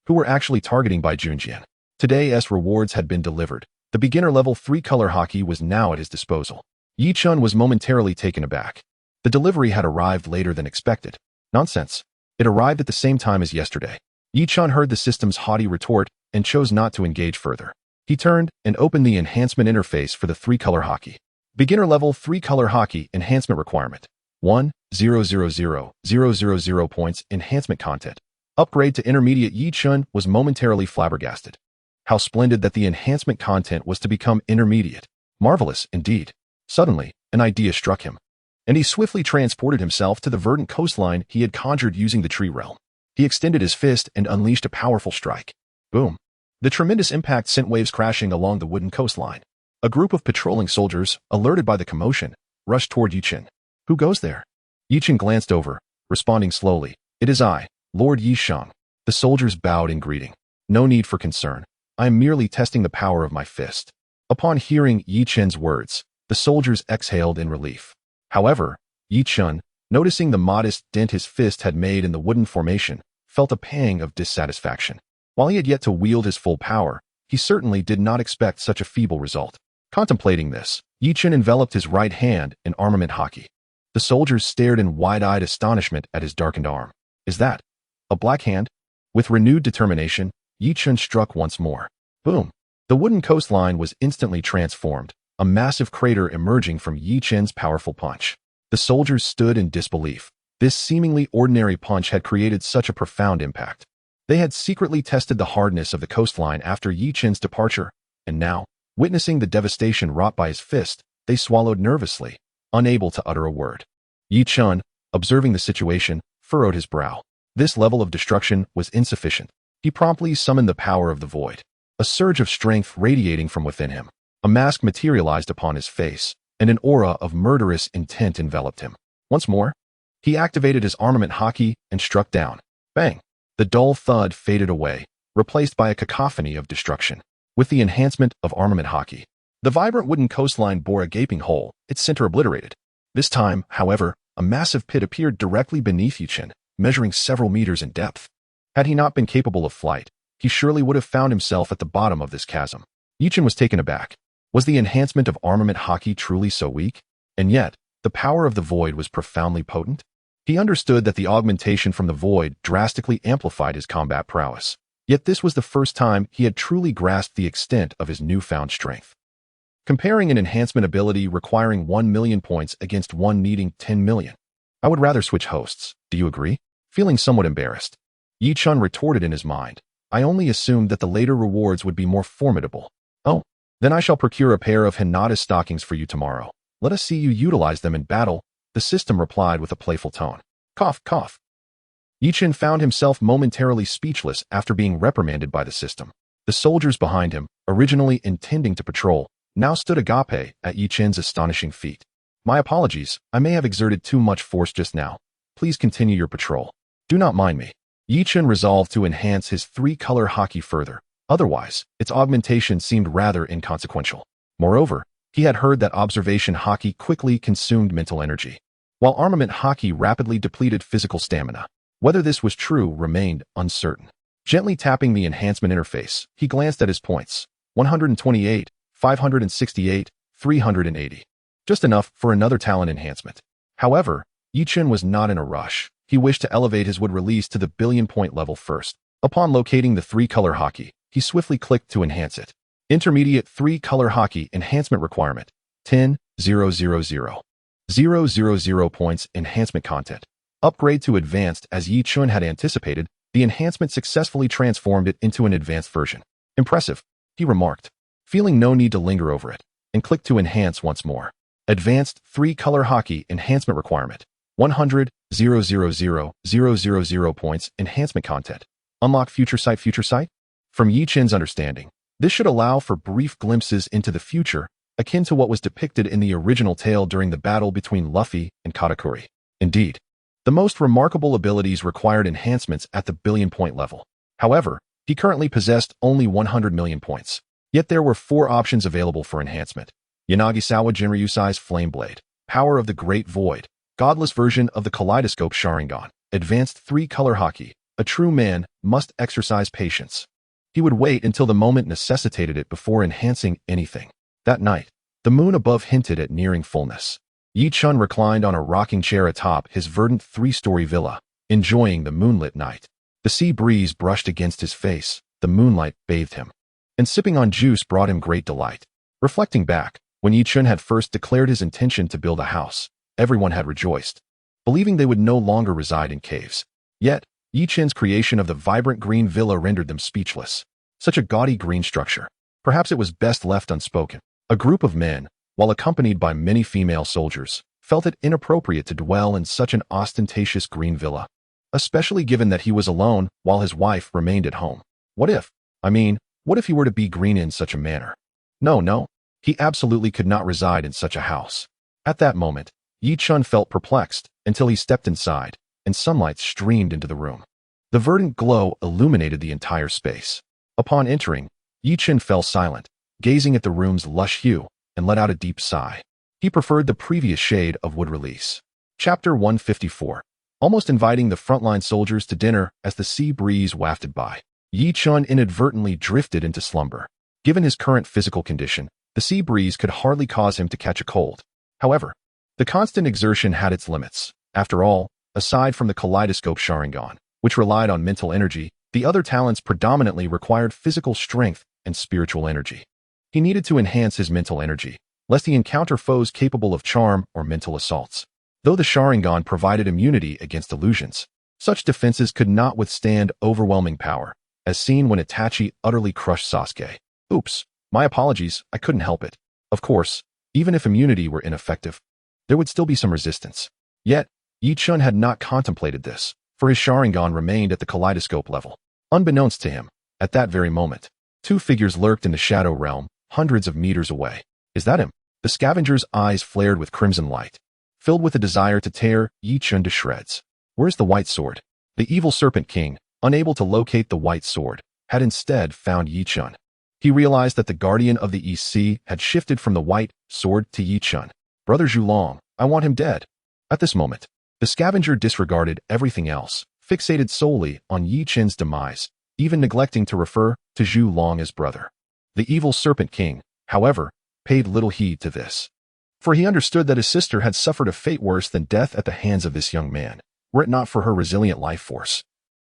Speaker 1: who were actually targeting Bai Junjian. Today's rewards had been delivered. The beginner level 3 color hockey was now at his disposal. Yi Chun was momentarily taken aback. The delivery had arrived later than expected. Nonsense. It arrived at the same time as yesterday. Yi Chun heard the system's haughty retort and chose not to engage further. He turned and opened the enhancement interface for the 3-color hockey. Beginner level 3-color hockey enhancement requirement. 1,000,000 points enhancement content. Upgrade to intermediate. Yi Chun was momentarily flabbergasted. How splendid that the enhancement content was to become intermediate. Marvelous, indeed. Suddenly, an idea struck him, and he swiftly transported himself to the verdant coastline he had conjured using the tree realm. He extended his fist and unleashed a powerful strike. Boom. The tremendous impact sent waves crashing along the wooden coastline. A group of patrolling soldiers, alerted by the commotion, rushed toward Yi Chen. Who goes there? Yi Chen glanced over, responding slowly. It is I, Lord Yi Shang. The soldiers bowed in greeting. No need for concern. I am merely testing the power of my fist. Upon hearing Yi Chen's words, the soldiers exhaled in relief. However, Yi Chen, noticing the modest dent his fist had made in the wooden formation, felt a pang of dissatisfaction. While he had yet to wield his full power, he certainly did not expect such a feeble result. Contemplating this, Yi Chen enveloped his right hand in armament hockey. The soldiers stared in wide-eyed astonishment at his darkened arm. Is that a black hand? With renewed determination, Yi Chen struck once more. Boom! The wooden coastline was instantly transformed, a massive crater emerging from Yi Chen's powerful punch. The soldiers stood in disbelief. This seemingly ordinary punch had created such a profound impact. They had secretly tested the hardness of the coastline after Yi Chen's departure, and now, witnessing the devastation wrought by his fist, they swallowed nervously, unable to utter a word. Yi Chen, observing the situation, furrowed his brow. This level of destruction was insufficient. He promptly summoned the power of the void. A surge of strength radiating from within him. A mask materialized upon his face, and an aura of murderous intent enveloped him. Once more, he activated his armament hockey and struck down. Bang! The dull thud faded away, replaced by a cacophony of destruction. With the enhancement of armament hockey, the vibrant wooden coastline bore a gaping hole, its center obliterated. This time, however, a massive pit appeared directly beneath Yi Chen, measuring several meters in depth. Had he not been capable of flight, he surely would have found himself at the bottom of this chasm. Yi Chen was taken aback. Was the enhancement of armament hockey truly so weak? And yet, the power of the void was profoundly potent. He understood that the augmentation from the void drastically amplified his combat prowess. Yet this was the first time he had truly grasped the extent of his newfound strength. Comparing an enhancement ability requiring 1 million points against one needing 10 million. I would rather switch hosts, do you agree? Feeling somewhat embarrassed, Yi Chen retorted in his mind. I only assumed that the later rewards would be more formidable. Oh, then I shall procure a pair of Hinata stockings for you tomorrow. Let us see you utilize them in battle, the system replied with a playful tone. Cough, cough. Yi Chen found himself momentarily speechless after being reprimanded by the system. The soldiers behind him, originally intending to patrol, now stood agape at Yi Chen's astonishing feat. My apologies, I may have exerted too much force just now. Please continue your patrol. Do not mind me. Yi Chen resolved to enhance his three-color haki further. Otherwise, its augmentation seemed rather inconsequential. Moreover, he had heard that observation haki quickly consumed mental energy, while armament haki rapidly depleted physical stamina. Whether this was true remained uncertain. Gently tapping the enhancement interface, he glanced at his points. 128, 568, 380. Just enough for another talent enhancement. However, Yi Chen was not in a rush. He wished to elevate his wood release to the billion-point level first. Upon locating the three-color haki, he swiftly clicked to enhance it. Intermediate three-color haki enhancement requirement. 10,000. 000 points enhancement content. Upgrade to advanced. As Yi Chen had anticipated, the enhancement successfully transformed it into an advanced version. Impressive, he remarked, feeling no need to linger over it, and clicked to enhance once more. Advanced three-color haki enhancement requirement. 100,000 points enhancement content. Unlock future sight. From Yi Chen's understanding, this should allow for brief glimpses into the future, akin to what was depicted in the original tale during the battle between Luffy and Katakuri. Indeed, the most remarkable abilities required enhancements at the billion-point level. However, he currently possessed only 100 million points. Yet there were 4 options available for enhancement. Yanagisawa Jinryusai's Flame Blade, Power of the Great Void, Godless version of the Kaleidoscope Sharingan, Advanced three-color haki. A true man must exercise patience. He would wait until the moment necessitated it before enhancing anything. That night, the moon above hinted at nearing fullness. Yi Chen reclined on a rocking chair atop his verdant 3-story villa, enjoying the moonlit night. The sea breeze brushed against his face, the moonlight bathed him, and sipping on juice brought him great delight. Reflecting back, when Yi Chen had first declared his intention to build a house, everyone had rejoiced, believing they would no longer reside in caves. Yet, Yi Chen's creation of the vibrant green villa rendered them speechless. Such a gaudy green structure. Perhaps it was best left unspoken. A group of men, while accompanied by many female soldiers, felt it inappropriate to dwell in such an ostentatious green villa, especially given that he was alone while his wife remained at home. What if he were to be green in such a manner? No, he absolutely could not reside in such a house. At that moment, Yi Chen felt perplexed until he stepped inside, and sunlight streamed into the room. The verdant glow illuminated the entire space. Upon entering, Yi Chen fell silent, gazing at the room's lush hue, and let out a deep sigh. He preferred the previous shade of wood release. Chapter 154. Almost inviting the frontline soldiers to dinner as the sea breeze wafted by, Yi Chen inadvertently drifted into slumber. Given his current physical condition, the sea breeze could hardly cause him to catch a cold. However, the constant exertion had its limits. After all, aside from the Kaleidoscope Sharingan, which relied on mental energy, the other talents predominantly required physical strength and spiritual energy. He needed to enhance his mental energy, lest he encounter foes capable of charm or mental assaults. Though the Sharingan provided immunity against illusions, such defenses could not withstand overwhelming power, as seen when Itachi utterly crushed Sasuke. Oops, my apologies, I couldn't help it. Of course, even if immunity were ineffective, there would still be some resistance. Yet, Yi Chen had not contemplated this, for his Sharingan remained at the kaleidoscope level. Unbeknownst to him, at that very moment, 2 figures lurked in the shadow realm, hundreds of meters away. Is that him? The scavenger's eyes flared with crimson light, filled with a desire to tear Yi Chen to shreds. Where's the white sword? The evil serpent king, unable to locate the white sword, had instead found Yi Chen. He realized that the guardian of the East Sea had shifted from the white sword to Yi Chen. Brother Zhulong, I want him dead. At this moment, the scavenger disregarded everything else, fixated solely on Yi Chen's demise, even neglecting to refer to Zhu Long as brother. The evil serpent king, however, paid little heed to this, for he understood that his sister had suffered a fate worse than death at the hands of this young man. Were it not for her resilient life force,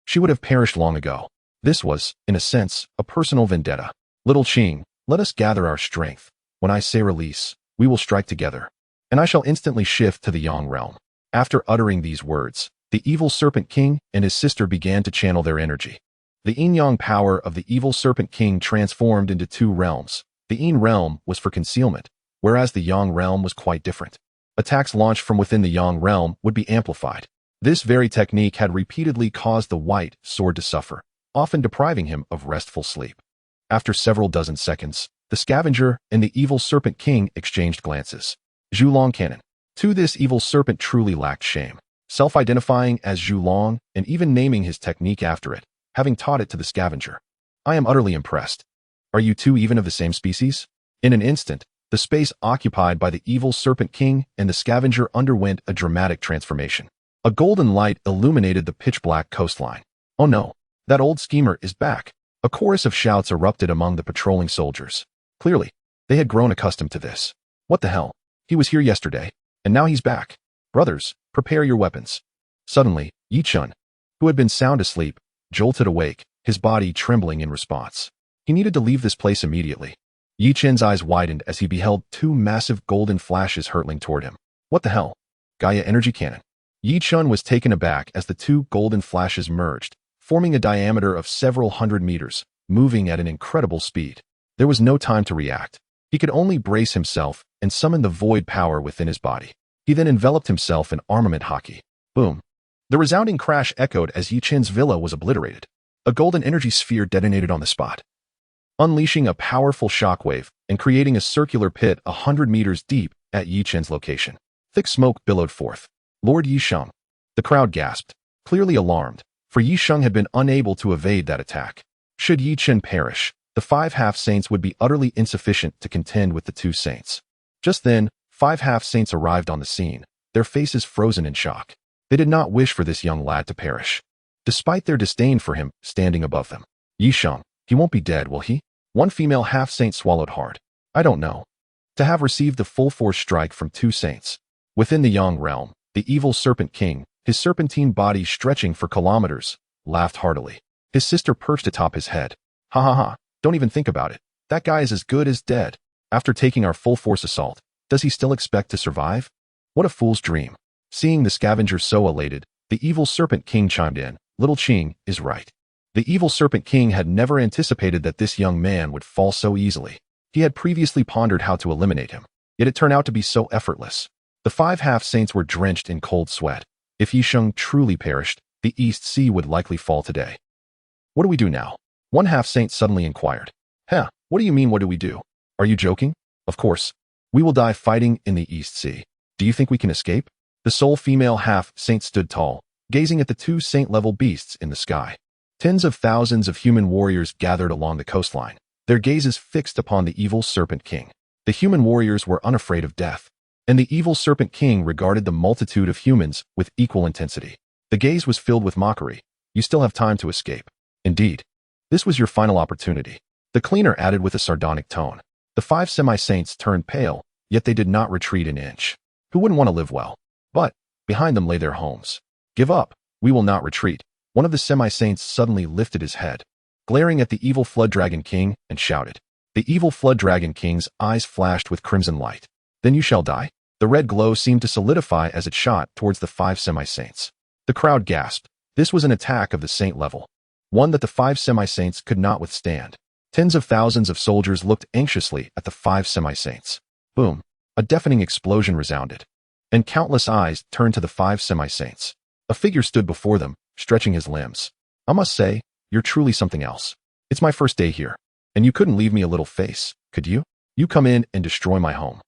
Speaker 1: she would have perished long ago. This was, in a sense, a personal vendetta. Little Qing, let us gather our strength. When I say release, we will strike together, and I shall instantly shift to the Yang realm. After uttering these words, the evil serpent king and his sister began to channel their energy. The yin-yang power of the evil serpent king transformed into 2 realms. The yin realm was for concealment, whereas the yang realm was quite different. Attacks launched from within the yang realm would be amplified. This very technique had repeatedly caused the white sword to suffer, often depriving him of restful sleep. After several dozen seconds, the scavenger and the evil serpent king exchanged glances. Zhulong Cannon. To this evil serpent truly lacked shame, self-identifying as Zhulong and even naming his technique after it, having taught it to the scavenger. I am utterly impressed. Are you two even of the same species? In an instant, the space occupied by the evil serpent king and the scavenger underwent a dramatic transformation. A golden light illuminated the pitch-black coastline. Oh no, that old schemer is back. A chorus of shouts erupted among the patrolling soldiers. Clearly, they had grown accustomed to this. What the hell? He was here yesterday, and now he's back. Brothers, prepare your weapons. Suddenly, Chen, who had been sound asleep, jolted awake, his body trembling in response. He needed to leave this place immediately. Chen's eyes widened as he beheld two massive golden flashes hurtling toward him. What the hell? Gaia energy cannon. Chen was taken aback as the two golden flashes merged, forming a diameter of several hundred meters, moving at an incredible speed. There was no time to react. He could only brace himself and summon the void power within his body. He then enveloped himself in armament hockey. Boom. The resounding crash echoed as Chen's villa was obliterated. A golden energy sphere detonated on the spot, unleashing a powerful shockwave and creating a circular pit 100 meters deep at Chen's location. Thick smoke billowed forth. Lord Yisheng. The crowd gasped, clearly alarmed, for Yisheng had been unable to evade that attack. Should Chen perish, the 5 half-saints would be utterly insufficient to contend with the 2 saints. Just then, 5 half-saints arrived on the scene, their faces frozen in shock. They did not wish for this young lad to perish, despite their disdain for him standing above them. Yisheng, he won't be dead, will he? One female half-saint swallowed hard. I don't know. To have received the full-force strike from 2 saints. Within the Yang realm, the evil serpent king, his serpentine body stretching for kilometers, laughed heartily. His sister perched atop his head. Ha ha ha, don't even think about it. That guy is as good as dead. After taking our full-force assault, does he still expect to survive? What a fool's dream. Seeing the scavenger so elated, the evil serpent king chimed in. Little Qing is right. The evil serpent king had never anticipated that this young man would fall so easily. He had previously pondered how to eliminate him, yet it turned out to be so effortless. The 5 half-saints were drenched in cold sweat. If Yisheng truly perished, the East Sea would likely fall today. What do we do now? One half-saint suddenly inquired. Huh, what do you mean what do we do? Are you joking? Of course. We will die fighting in the East Sea. Do you think we can escape? The sole female half-saint stood tall, gazing at the 2 saint-level beasts in the sky. Tens of thousands of human warriors gathered along the coastline, their gazes fixed upon the evil serpent king. The human warriors were unafraid of death, and the evil serpent king regarded the multitude of humans with equal intensity. The gaze was filled with mockery. You still have time to escape. Indeed. This was your final opportunity. The cleaner added with a sardonic tone. The 5 semi-saints turned pale, yet they did not retreat an inch. Who wouldn't want to live well? But behind them lay their homes. Give up. We will not retreat. One of the semi-saints suddenly lifted his head, glaring at the evil flood dragon king, and shouted. The evil flood dragon king's eyes flashed with crimson light. Then you shall die. The red glow seemed to solidify as it shot towards the 5 semi-saints. The crowd gasped. This was an attack of the saint level, one that the 5 semi-saints could not withstand. Tens of thousands of soldiers looked anxiously at the 5 semi-saints. Boom. A deafening explosion resounded, and countless eyes turned to the 5 semi-saints. A figure stood before them, stretching his limbs. I must say, you're truly something else. It's my first day here, and you couldn't leave me a little face, could you? You come in and destroy my home.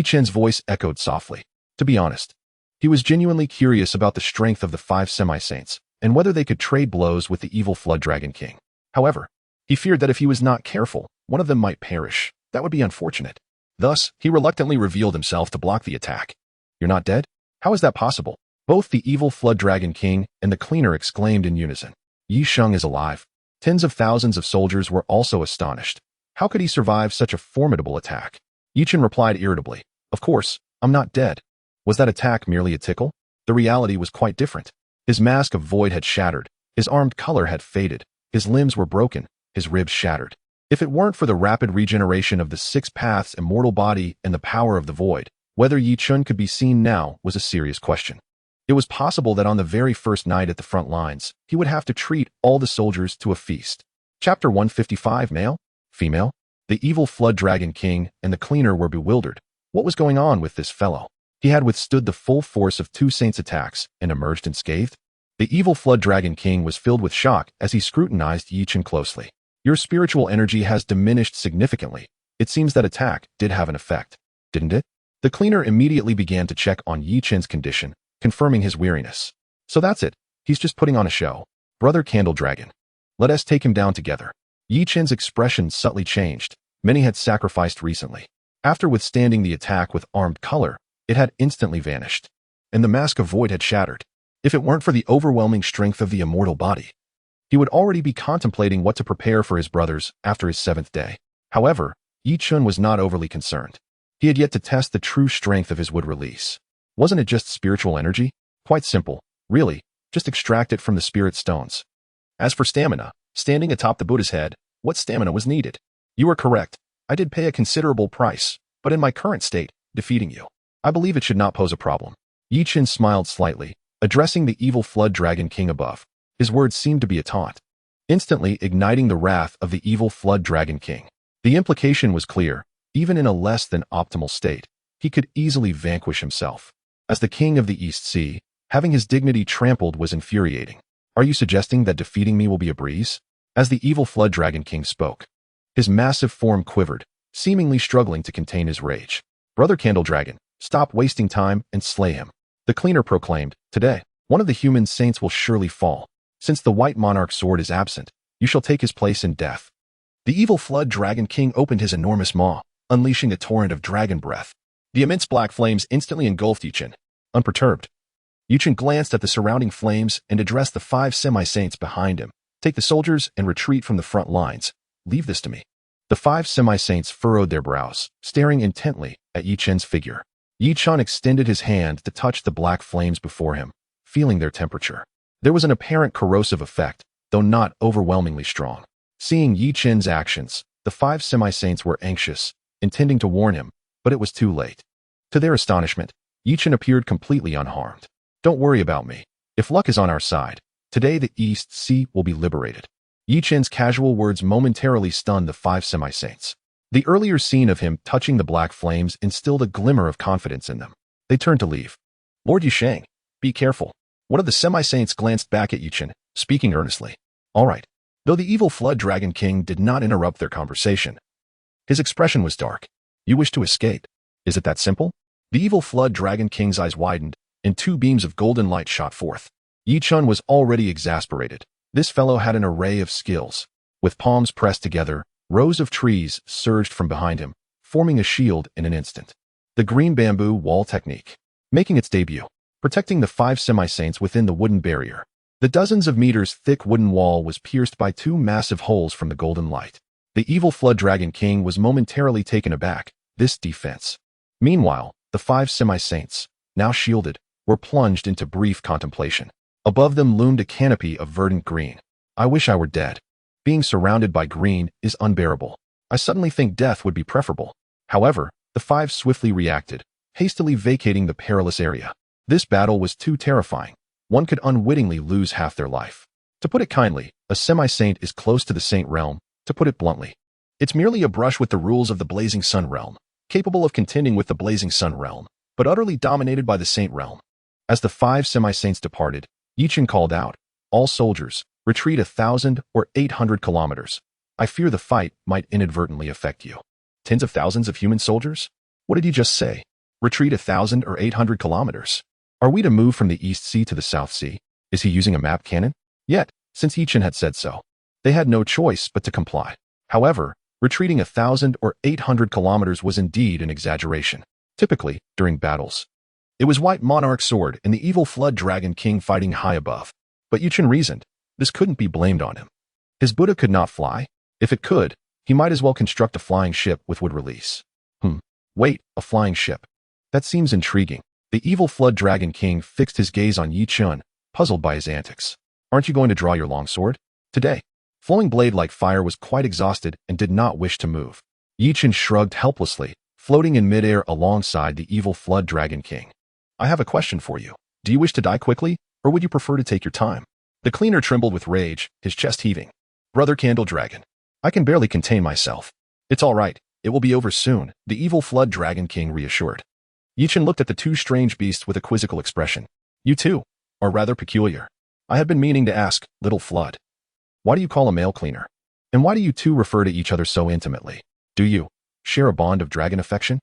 Speaker 1: Chen's voice echoed softly. To be honest, he was genuinely curious about the strength of the 5 semi-saints, and whether they could trade blows with the evil flood dragon king. However, he feared that if he was not careful, one of them might perish. That would be unfortunate. Thus, he reluctantly revealed himself to block the attack. You're not dead? How is that possible? Both the evil flood dragon king and the cleaner exclaimed in unison. Yisheng is alive. Tens of thousands of soldiers were also astonished. How could he survive such a formidable attack? Chen replied irritably. Of course, I'm not dead. Was that attack merely a tickle? The reality was quite different. His mask of void had shattered, his armed color had faded, his limbs were broken, his ribs shattered. If it weren't for the rapid regeneration of the 6 paths immortal body and the power of the void, whether Chen could be seen now was a serious question. It was possible that on the very first night at the front lines, he would have to treat all the soldiers to a feast. Chapter 155. Male? Female? The evil flood dragon king and the cleaner were bewildered. What was going on with this fellow? He had withstood the full force of 2 saints' attacks and emerged unscathed? The evil flood dragon king was filled with shock as he scrutinized Chen closely. Your spiritual energy has diminished significantly. It seems that attack did have an effect, didn't it? The cleaner immediately began to check on Chen's condition, confirming his weariness. So that's it. He's just putting on a show. Brother Candle Dragon. Let us take him down together. Chen's expression subtly changed. Many had sacrificed recently. After withstanding the attack with armed color, it had instantly vanished, and the mask of void had shattered. If it weren't for the overwhelming strength of the immortal body, he would already be contemplating what to prepare for his brothers after his 7th day. However, Chen was not overly concerned. He had yet to test the true strength of his wood release. Wasn't it just spiritual energy? Quite simple, really. Just extract it from the spirit stones. As for stamina, standing atop the Buddha's head, what stamina was needed? You are correct. I did pay a considerable price, but in my current state, defeating you, I believe it should not pose a problem. Chen smiled slightly, addressing the evil flood dragon king above. His words seemed to be a taunt, instantly igniting the wrath of the evil flood dragon king. The implication was clear. Even in a less than optimal state, he could easily vanquish himself. As the king of the East Sea, having his dignity trampled was infuriating. Are you suggesting that defeating me will be a breeze? As the evil flood dragon king spoke, his massive form quivered, seemingly struggling to contain his rage. Brother Candle Dragon, stop wasting time and slay him. The cleaner proclaimed, today, one of the human saints will surely fall. Since the white monarch's sword is absent, you shall take his place in death. The evil flood dragon king opened his enormous maw, unleashing a torrent of dragon breath. The immense black flames instantly engulfed Chen. Unperturbed, Chen glanced at the surrounding flames and addressed the 5 semi-saints behind him. Take the soldiers and retreat from the front lines. Leave this to me. The 5 semi-saints furrowed their brows, staring intently at Chen's figure. Chen extended his hand to touch the black flames before him, feeling their temperature. There was an apparent corrosive effect, though not overwhelmingly strong. Seeing Chen's actions, the 5 semi-saints were anxious, intending to warn him, but it was too late. To their astonishment, Chen appeared completely unharmed. Don't worry about me. If luck is on our side, today the East Sea will be liberated. Chen's casual words momentarily stunned the 5 semi-saints. The earlier scene of him touching the black flames instilled a glimmer of confidence in them. They turned to leave. Lord Yusheng, be careful. One of the semi-saints glanced back at Chen, speaking earnestly. All right. Though the evil flood dragon king did not interrupt their conversation, his expression was dark. You wish to escape? Is it that simple? The evil flood dragon king's eyes widened, and 2 beams of golden light shot forth. Chen was already exasperated. This fellow had an array of skills. With palms pressed together, rows of trees surged from behind him, forming a shield in an instant. The green bamboo wall technique, making its debut, protecting the 5 semi-saints within the wooden barrier. The dozens of meters thick wooden wall was pierced by 2 massive holes from the golden light. The evil flood dragon king was momentarily taken aback. This defense. Meanwhile, the 5 semi-saints, now shielded, were plunged into brief contemplation. Above them loomed a canopy of verdant green. I wish I were dead. Being surrounded by green is unbearable. I suddenly think death would be preferable. However, the 5 swiftly reacted, hastily vacating the perilous area. This battle was too terrifying. One could unwittingly lose half their life. To put it kindly, a semi-saint is close to the saint realm. To put it bluntly, it's merely a brush with the rules of the blazing sun realm, capable of contending with the blazing sun realm, but utterly dominated by the saint realm. As the 5 semi-saints departed, Chen called out, all soldiers, retreat 1,000 or 800 kilometers. I fear the fight might inadvertently affect you. Tens of thousands of human soldiers? What did you just say? Retreat 1,000 or 800 kilometers? Are we to move from the East Sea to the South Sea? Is he using a map cannon? Yet, since Chen had said so, they had no choice but to comply. However, retreating 1,000 or 800 kilometers was indeed an exaggeration. Typically, during battles, it was White Monarch's sword and the evil flood dragon king fighting high above. But Chen reasoned, this couldn't be blamed on him. His Buddha could not fly. If it could, he might as well construct a flying ship with wood release. Wait, a flying ship. That seems intriguing. The evil flood dragon king fixed his gaze on Chen, puzzled by his antics. Aren't you going to draw your longsword? Today, Flowing Blade like fire was quite exhausted and did not wish to move. Chen shrugged helplessly, floating in midair alongside the evil flood dragon king. I have a question for you. Do you wish to die quickly, or would you prefer to take your time? The cleaner trembled with rage, his chest heaving. Brother Candle Dragon, I can barely contain myself. It's all right. It will be over soon, the evil flood dragon king reassured. Chen looked at the 2 strange beasts with a quizzical expression. You too are rather peculiar. I have been meaning to ask, little flood. Why do you call a male cleaner? And why do you two refer to each other so intimately? Do you share a bond of dragon affection?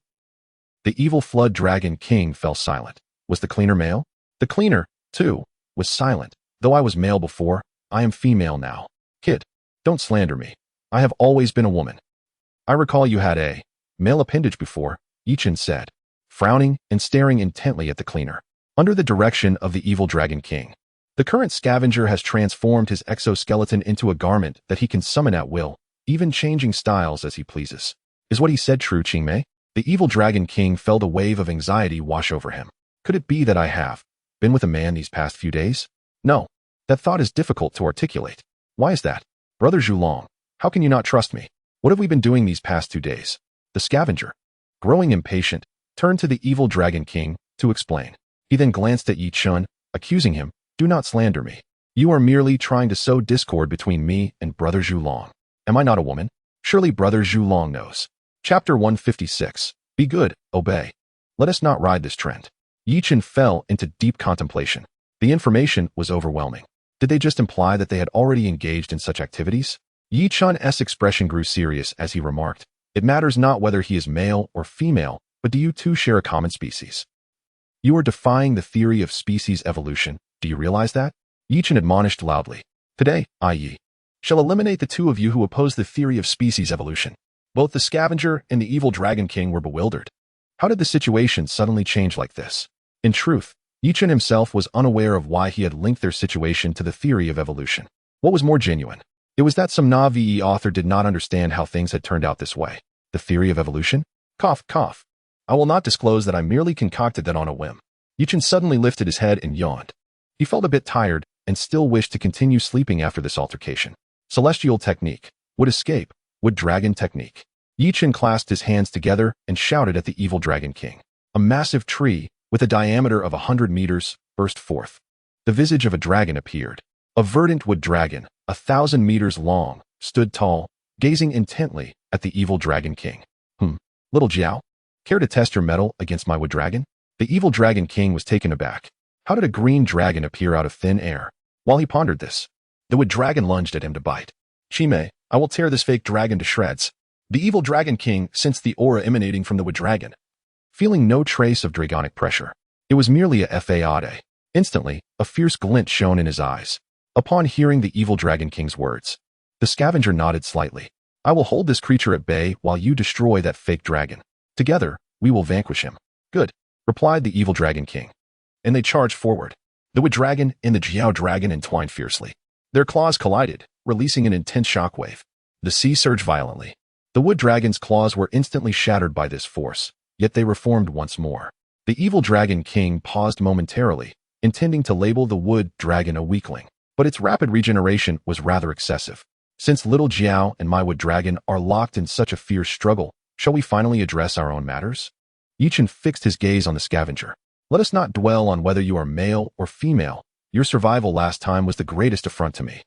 Speaker 1: The evil flood dragon king fell silent. Was the cleaner male? The cleaner, too, was silent. Though I was male before, I am female now. Kid, don't slander me. I have always been a woman. I recall you had a male appendage before, Chen said, frowning and staring intently at the cleaner. Under the direction of the evil dragon king, the current scavenger has transformed his exoskeleton into a garment that he can summon at will, even changing styles as he pleases. Is what he said true, Qingmei? The evil dragon king felt a wave of anxiety wash over him. Could it be that I have been with a man these past few days? No, that thought is difficult to articulate. Why is that? Brother Zhulong, how can you not trust me? What have we been doing these past 2 days? The scavenger, growing impatient, turned to the evil dragon king to explain. He then glanced at Yi Chun, accusing him, do not slander me. You are merely trying to sow discord between me and Brother Zhulong. Am I not a woman? Surely Brother Zhulong knows. Chapter 156. Be good, obey. Let us not ride this trend. Yi Chun fell into deep contemplation. The information was overwhelming. Did they just imply that they had already engaged in such activities? Yi Chun's expression grew serious as he remarked, it matters not whether he is male or female, but do you two share a common species? You are defying the theory of species evolution. Do you realize that? Yi Chun admonished loudly. Today, I shall eliminate the two of you who oppose the theory of species evolution. Both the scavenger and the evil dragon king were bewildered. How did the situation suddenly change like this? In truth, Yi Chun himself was unaware of why he had linked their situation to the theory of evolution. What was more genuine? It was that some VE author did not understand how things had turned out this way. The theory of evolution? Cough, cough. I will not disclose that I merely concocted that on a whim. Yi Chun suddenly lifted his head and yawned. He felt a bit tired and still wished to continue sleeping after this altercation. Celestial technique. Would escape. Would dragon technique. Yi Chun clasped his hands together and shouted at the evil dragon king. A massive tree, with a diameter of 100 meters, burst forth. The visage of a dragon appeared. A verdant wood dragon, 1,000 meters long, stood tall, gazing intently at the evil dragon king. Little Jiao, care to test your mettle against my wood dragon? The evil dragon king was taken aback. How did a green dragon appear out of thin air? While he pondered this, the wood dragon lunged at him to bite. Qingmei, I will tear this fake dragon to shreds. The evil dragon king sensed the aura emanating from the wood dragon, feeling no trace of dragonic pressure. It was merely a fade. Instantly, a fierce glint shone in his eyes. Upon hearing the evil dragon king's words, the scavenger nodded slightly. I will hold this creature at bay while you destroy that fake dragon. Together, we will vanquish him. Good, replied the evil dragon king. And they charged forward. The wood dragon and the Jiao dragon entwined fiercely. Their claws collided, releasing an intense shockwave. The sea surged violently. The wood dragon's claws were instantly shattered by this force, yet they reformed once more. The evil dragon king paused momentarily, intending to label the wood dragon a weakling, but its rapid regeneration was rather excessive. Since little Jiao and my wood dragon are locked in such a fierce struggle, shall we finally address our own matters? Yi Chun fixed his gaze on the scavenger. Let us not dwell on whether you are male or female. Your survival last time was the greatest affront to me.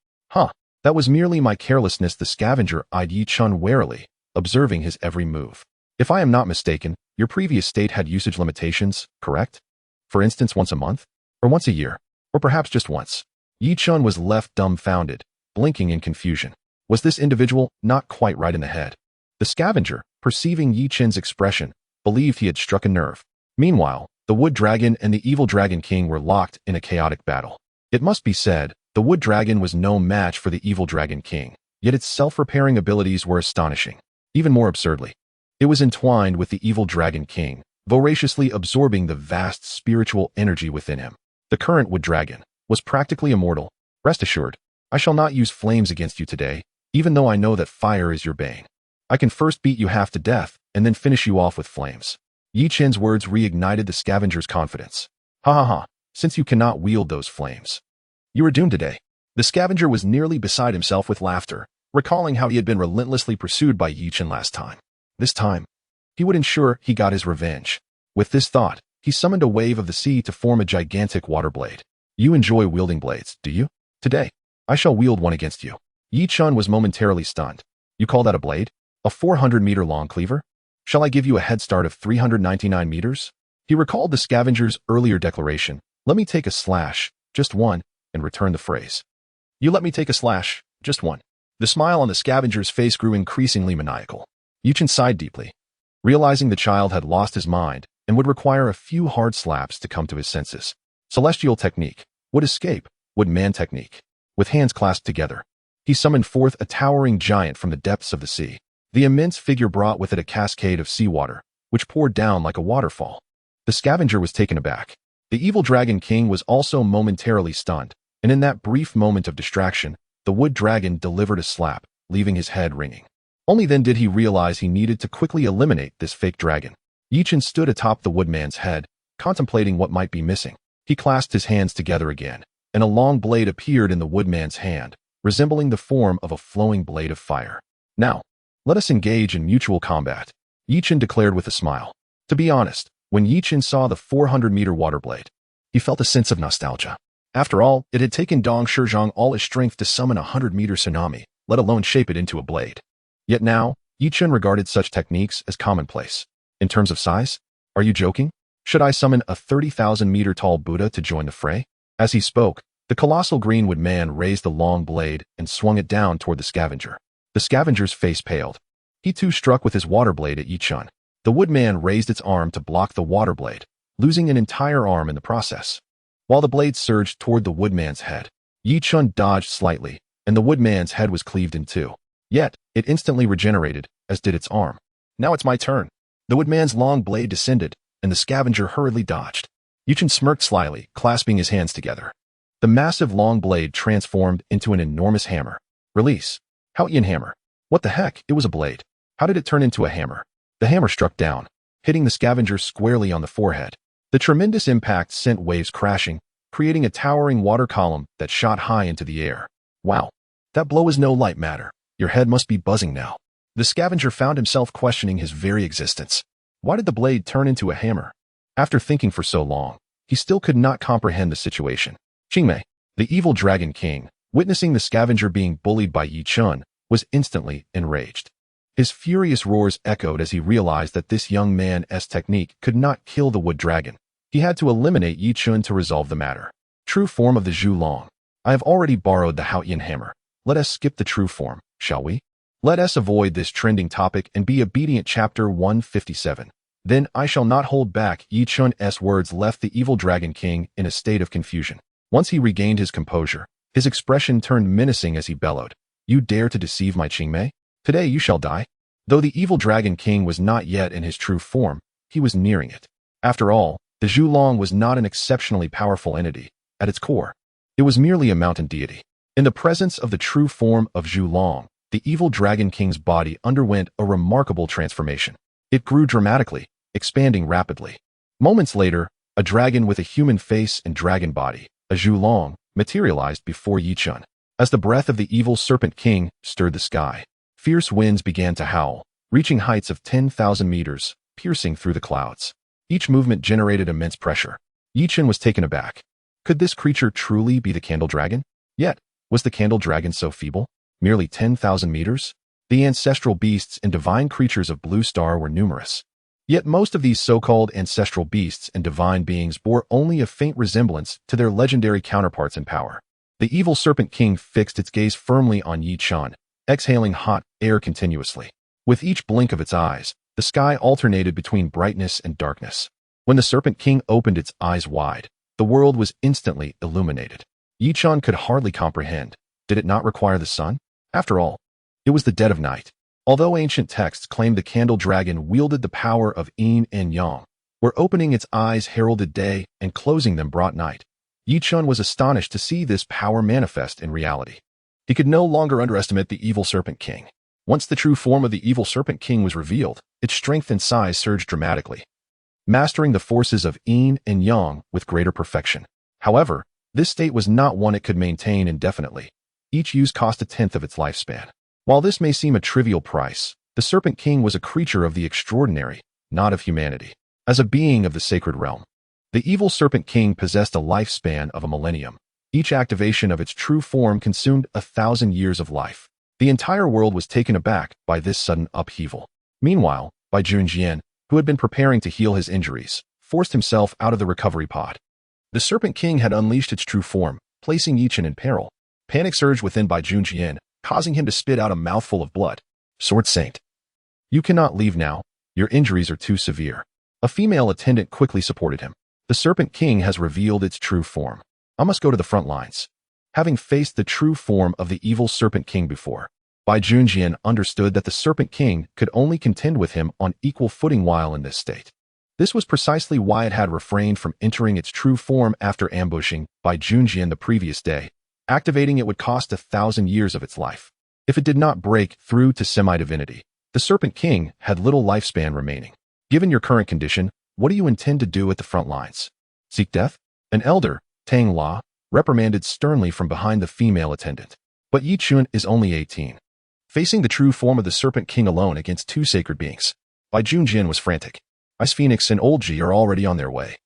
Speaker 1: That was merely my carelessness. The scavenger eyed Yi Chun warily, observing his every move. If I am not mistaken, your previous state had usage limitations, correct? For instance, once a month? Or once a year? Or perhaps just once? Yi Chun was left dumbfounded, blinking in confusion. Was this individual not quite right in the head? The scavenger, perceiving Yi Chun's expression, believed he had struck a nerve. Meanwhile, the wood dragon and the evil dragon king were locked in a chaotic battle. It must be said, the wood dragon was no match for the evil dragon king, yet its self-repairing abilities were astonishing. Even more absurdly, it was entwined with the evil dragon king, voraciously absorbing the vast spiritual energy within him. The current wood dragon was practically immortal. Rest assured, I shall not use flames against you today, even though I know that fire is your bane. I can first beat you half to death and then finish you off with flames. Yi Chun's words reignited the scavenger's confidence. Since you cannot wield those flames, you are doomed today. The scavenger was nearly beside himself with laughter, recalling how he had been relentlessly pursued by Yi Chun last time. This time, he would ensure he got his revenge. With this thought, he summoned a wave of the sea to form a gigantic water blade. You enjoy wielding blades, do you? Today, I shall wield one against you. Yi Chun was momentarily stunned. You call that a blade? A 400-meter-long cleaver? Shall I give you a head start of 399 meters? He recalled the scavenger's earlier declaration. Let me take a slash, just one, and returned the phrase. You let me take a slash, just one. The smile on the scavenger's face grew increasingly maniacal. Chen sighed deeply, realizing the child had lost his mind and would require a few hard slaps to come to his senses. Celestial technique. Would escape. Would man technique. With hands clasped together, he summoned forth a towering giant from the depths of the sea. The immense figure brought with it a cascade of seawater, which poured down like a waterfall. The scavenger was taken aback. The evil dragon king was also momentarily stunned, and in that brief moment of distraction, the wood dragon delivered a slap, leaving his head ringing. Only then did he realize he needed to quickly eliminate this fake dragon. Chen stood atop the woodman's head, contemplating what might be missing. He clasped his hands together again, and a long blade appeared in the woodman's hand, resembling the form of a flowing blade of fire. Now, let us engage in mutual combat, Chen declared with a smile. To be honest, when Chen saw the 400-meter water blade, he felt a sense of nostalgia. After all, it had taken Dong Shizhong all his strength to summon a 100-meter tsunami, let alone shape it into a blade. Yet now, Chen regarded such techniques as commonplace. In terms of size? Are you joking? Should I summon a 30,000-meter tall Buddha to join the fray? As he spoke, the colossal greenwood man raised the long blade and swung it down toward the scavenger. The scavenger's face paled. He too struck with his water blade at Chen. The woodman raised its arm to block the water blade, losing an entire arm in the process. While the blade surged toward the woodman's head, Chen dodged slightly, and the woodman's head was cleaved in two. Yet, it instantly regenerated, as did its arm. Now it's my turn. The woodman's long blade descended, and the scavenger hurriedly dodged. Chen smirked slyly, clasping his hands together. The massive long blade transformed into an enormous hammer. Release. Helplessly hammer. What the heck? It was a blade. How did it turn into a hammer? The hammer struck down, hitting the scavenger squarely on the forehead. The tremendous impact sent waves crashing, creating a towering water column that shot high into the air. Wow. That blow is no light matter. Your head must be buzzing now. The scavenger found himself questioning his very existence. Why did the blade turn into a hammer? After thinking for so long, he still could not comprehend the situation. Qingmei, the evil dragon king, witnessing the scavenger being bullied by Chen, was instantly enraged. His furious roars echoed as he realized that this young man's technique could not kill the wood dragon. He had to eliminate Chen to resolve the matter. True form of the Zhu Long. I have already borrowed the Helplessly hammer. Let us skip the true form, shall we? Let us avoid this trending topic and be obedient. Chapter 157. Then I shall not hold back. Chen's words left the evil dragon king in a state of confusion. Once he regained his composure, his expression turned menacing as he bellowed. You dare to deceive my Qingmei? Today you shall die. Though the evil dragon king was not yet in his true form, he was nearing it. After all, the Zhu Long was not an exceptionally powerful entity. At its core, it was merely a mountain deity. In the presence of the true form of Zhu Long, the evil dragon king's body underwent a remarkable transformation. It grew dramatically, expanding rapidly. Moments later, a dragon with a human face and dragon body, a Zhu Long, materialized before Chen. As the breath of the evil serpent king stirred the sky, fierce winds began to howl, reaching heights of 10,000 meters, piercing through the clouds. Each movement generated immense pressure. Chen was taken aback. Could this creature truly be the candle dragon? Yet, was the candle dragon so feeble? Merely 10,000 meters? The ancestral beasts and divine creatures of Blue Star were numerous. Yet most of these so-called ancestral beasts and divine beings bore only a faint resemblance to their legendary counterparts in power. The evil serpent king fixed its gaze firmly on Chen, exhaling hot air continuously. With each blink of its eyes, the sky alternated between brightness and darkness. When the serpent king opened its eyes wide, the world was instantly illuminated. Chen could hardly comprehend. Did it not require the sun? After all, it was the dead of night. Although ancient texts claimed the candle dragon wielded the power of yin and yang, where opening its eyes heralded day and closing them brought night, Chen was astonished to see this power manifest in reality. He could no longer underestimate the evil serpent king. Once the true form of the evil serpent king was revealed, its strength and size surged dramatically, mastering the forces of yin and yang with greater perfection. However, this state was not one it could maintain indefinitely. Each use cost a tenth of its lifespan. While this may seem a trivial price, the Serpent King was a creature of the extraordinary, not of humanity. As a being of the sacred realm, the evil Serpent King possessed a lifespan of a millennium. Each activation of its true form consumed 1,000 years of life. The entire world was taken aback by this sudden upheaval. Meanwhile, Bai Junjian, who had been preparing to heal his injuries, forced himself out of the recovery pod. The Serpent King had unleashed its true form, placing Chen in peril. Panic surged within Bai Junjian, causing him to spit out a mouthful of blood. Sword Saint. You cannot leave now. Your injuries are too severe. A female attendant quickly supported him. The Serpent King has revealed its true form. I must go to the front lines. Having faced the true form of the evil Serpent King before, Bai Junjian understood that the Serpent King could only contend with him on equal footing while in this state. This was precisely why it had refrained from entering its true form after ambushing Bai Junjian the previous day. Activating it would cost 1,000 years of its life. If it did not break through to semi-divinity, the Serpent King had little lifespan remaining. Given your current condition, what do you intend to do at the front lines? Seek death? An elder, Tang La, reprimanded sternly from behind the female attendant. But Yi Chun is only 18. Facing the true form of the Serpent King alone against two sacred beings, Bai Junjian was frantic. Ice Phoenix and Old Ji are already on their way.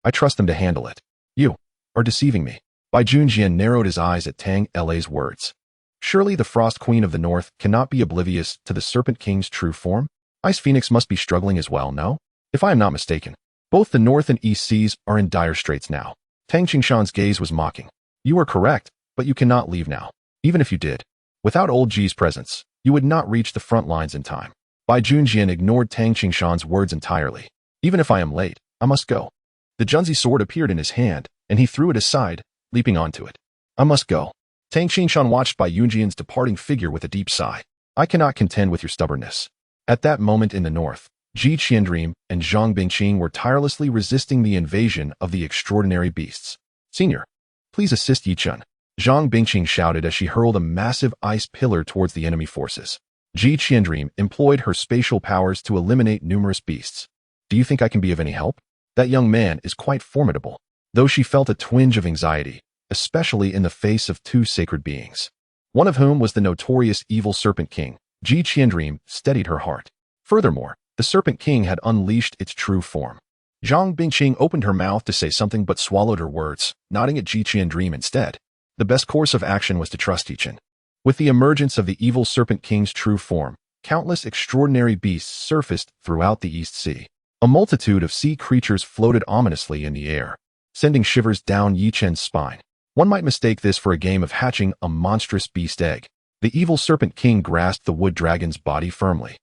Speaker 1: I trust them to handle it. You are deceiving me. Bai Junjian narrowed his eyes at Tang La's words. Surely the Frost Queen of the North cannot be oblivious to the Serpent King's true form? Ice Phoenix must be struggling as well, no? If I am not mistaken, both the North and East Seas are in dire straits now. Tang Qingshan's gaze was mocking. You are correct, but you cannot leave now. Even if you did, without Old Ji's presence, you would not reach the front lines in time. Bai Junjian ignored Tang Qingshan's words entirely. Even if I am late, I must go. The Junzi sword appeared in his hand, and he threw it aside, leaping onto it. I must go. Tang Qingshan watched Bai Junjian's departing figure with a deep sigh. I cannot contend with your stubbornness. At that moment in the north, Ji Qiandream and Zhang Bingqing were tirelessly resisting the invasion of the extraordinary beasts. Senior, please assist Yi Chun. Zhang Bingqing shouted as she hurled a massive ice pillar towards the enemy forces. Ji Qiandream employed her spatial powers to eliminate numerous beasts. Do you think I can be of any help? That young man is quite formidable. Though she felt a twinge of anxiety, especially in the face of two sacred beings, one of whom was the notorious evil Serpent King, Ji Qiandream steadied her heart. Furthermore, the Serpent King had unleashed its true form. Zhang Bingqing opened her mouth to say something but swallowed her words, nodding at Ji Qiandream instead. The best course of action was to trust Yi Chun. With the emergence of the evil Serpent King's true form, countless extraordinary beasts surfaced throughout the East Sea. A multitude of sea creatures floated ominously in the air, sending shivers down Yi Chun's spine. One might mistake this for a game of hatching a monstrous beast egg. The evil Serpent King grasped the wood dragon's body firmly,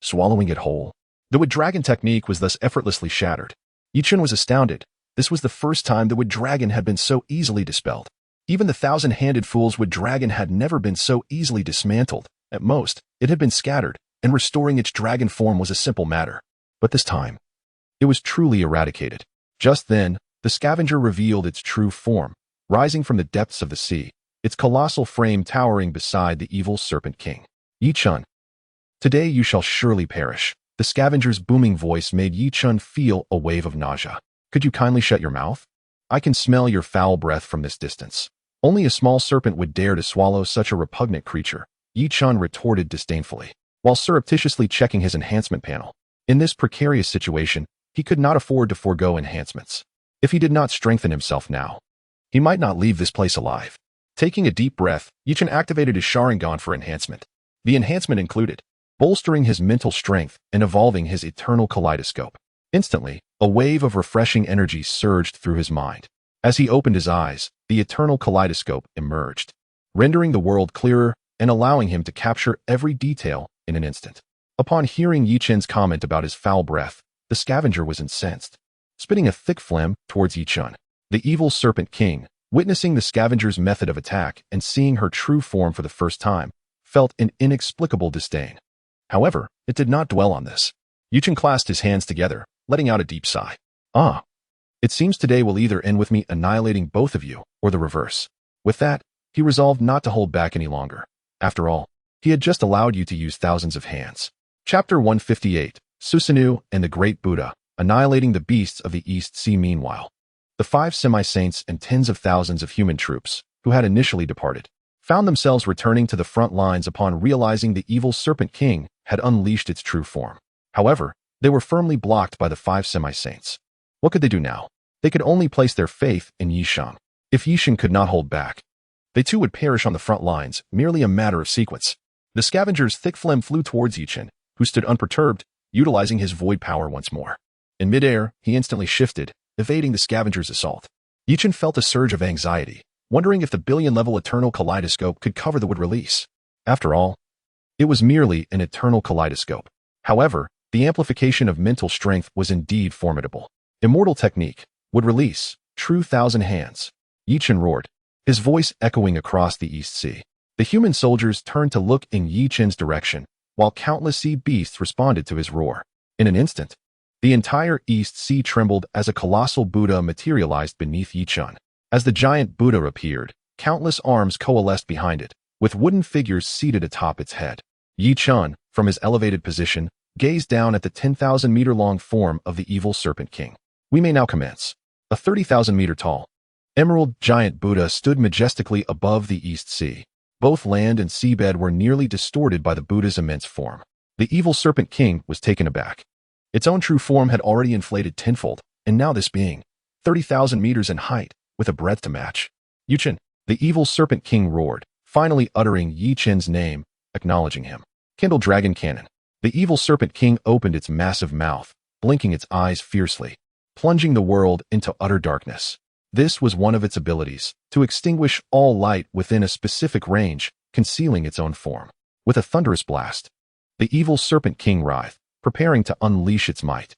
Speaker 1: swallowing it whole. The wood dragon technique was thus effortlessly shattered. Yi Chun was astounded. This was the first time the wood dragon had been so easily dispelled. Even the thousand-handed fool's wood dragon had never been so easily dismantled. At most, it had been scattered, and restoring its dragon form was a simple matter. But this time, it was truly eradicated. Just then, the scavenger revealed its true form, rising from the depths of the sea, its colossal frame towering beside the evil Serpent King. Yi Chun, today you shall surely perish. The scavenger's booming voice made Yi Chun feel a wave of nausea. Could you kindly shut your mouth? I can smell your foul breath from this distance. Only a small serpent would dare to swallow such a repugnant creature, Yi Chun retorted disdainfully, while surreptitiously checking his enhancement panel. In this precarious situation, he could not afford to forego enhancements. If he did not strengthen himself now, he might not leave this place alive. Taking a deep breath, Yi Chun activated his Sharingan for enhancement. The enhancement included bolstering his mental strength and evolving his eternal kaleidoscope. Instantly, a wave of refreshing energy surged through his mind. As he opened his eyes, the eternal kaleidoscope emerged, rendering the world clearer and allowing him to capture every detail in an instant. Upon hearing Yi Chun's comment about his foul breath, the scavenger was incensed, spitting a thick phlegm towards Yi Chun. The evil Serpent King, witnessing the scavenger's method of attack and seeing her true form for the first time, felt an inexplicable disdain. However, it did not dwell on this. Yi Chun clasped his hands together, letting out a deep sigh. Ah, it seems today will either end with me annihilating both of you, or the reverse. With that, he resolved not to hold back any longer. After all, he had just allowed you to use thousands of hands. Chapter 158, Susanoo and the Great Buddha, annihilating the beasts of the East Sea. Meanwhile, the 5 semi-saints and tens of thousands of human troops, who had initially departed, found themselves returning to the front lines upon realizing the evil Serpent King had unleashed its true form. However, they were firmly blocked by the 5 semi-saints. What could they do now? They could only place their faith in Yi Chun. If Yi Chun could not hold back, they too would perish on the front lines, merely a matter of sequence. The scavenger's thick phlegm flew towards Yi Chun, who stood unperturbed, utilizing his void power once more. In midair, he instantly shifted, evading the scavenger's assault. Yi Chun felt a surge of anxiety, wondering if the billion-level eternal kaleidoscope could cover the wood release. After all, it was merely an eternal kaleidoscope. However, the amplification of mental strength was indeed formidable. Immortal technique would release true thousand hands. Chen roared, his voice echoing across the East Sea. The human soldiers turned to look in Chen's direction, while countless sea beasts responded to his roar. In an instant, the entire East Sea trembled as a colossal Buddha materialized beneath Chen. As the giant Buddha appeared, countless arms coalesced behind it, with wooden figures seated atop its head. Chen, from his elevated position, gazed down at the 10,000-meter-long form of the evil Serpent King. We may now commence. A 30,000-meter-tall, emerald giant Buddha stood majestically above the East Sea. Both land and seabed were nearly distorted by the Buddha's immense form. The evil Serpent King was taken aback. Its own true form had already inflated tenfold, and now this being, 30,000 meters in height, with a breadth to match. Chen, the evil Serpent King roared, finally uttering Chen's name, acknowledging him. Kindle Dragon Cannon. The evil Serpent King opened its massive mouth, blinking its eyes fiercely, plunging the world into utter darkness. This was one of its abilities, to extinguish all light within a specific range, concealing its own form. With a thunderous blast, the evil Serpent King writhed, preparing to unleash its might.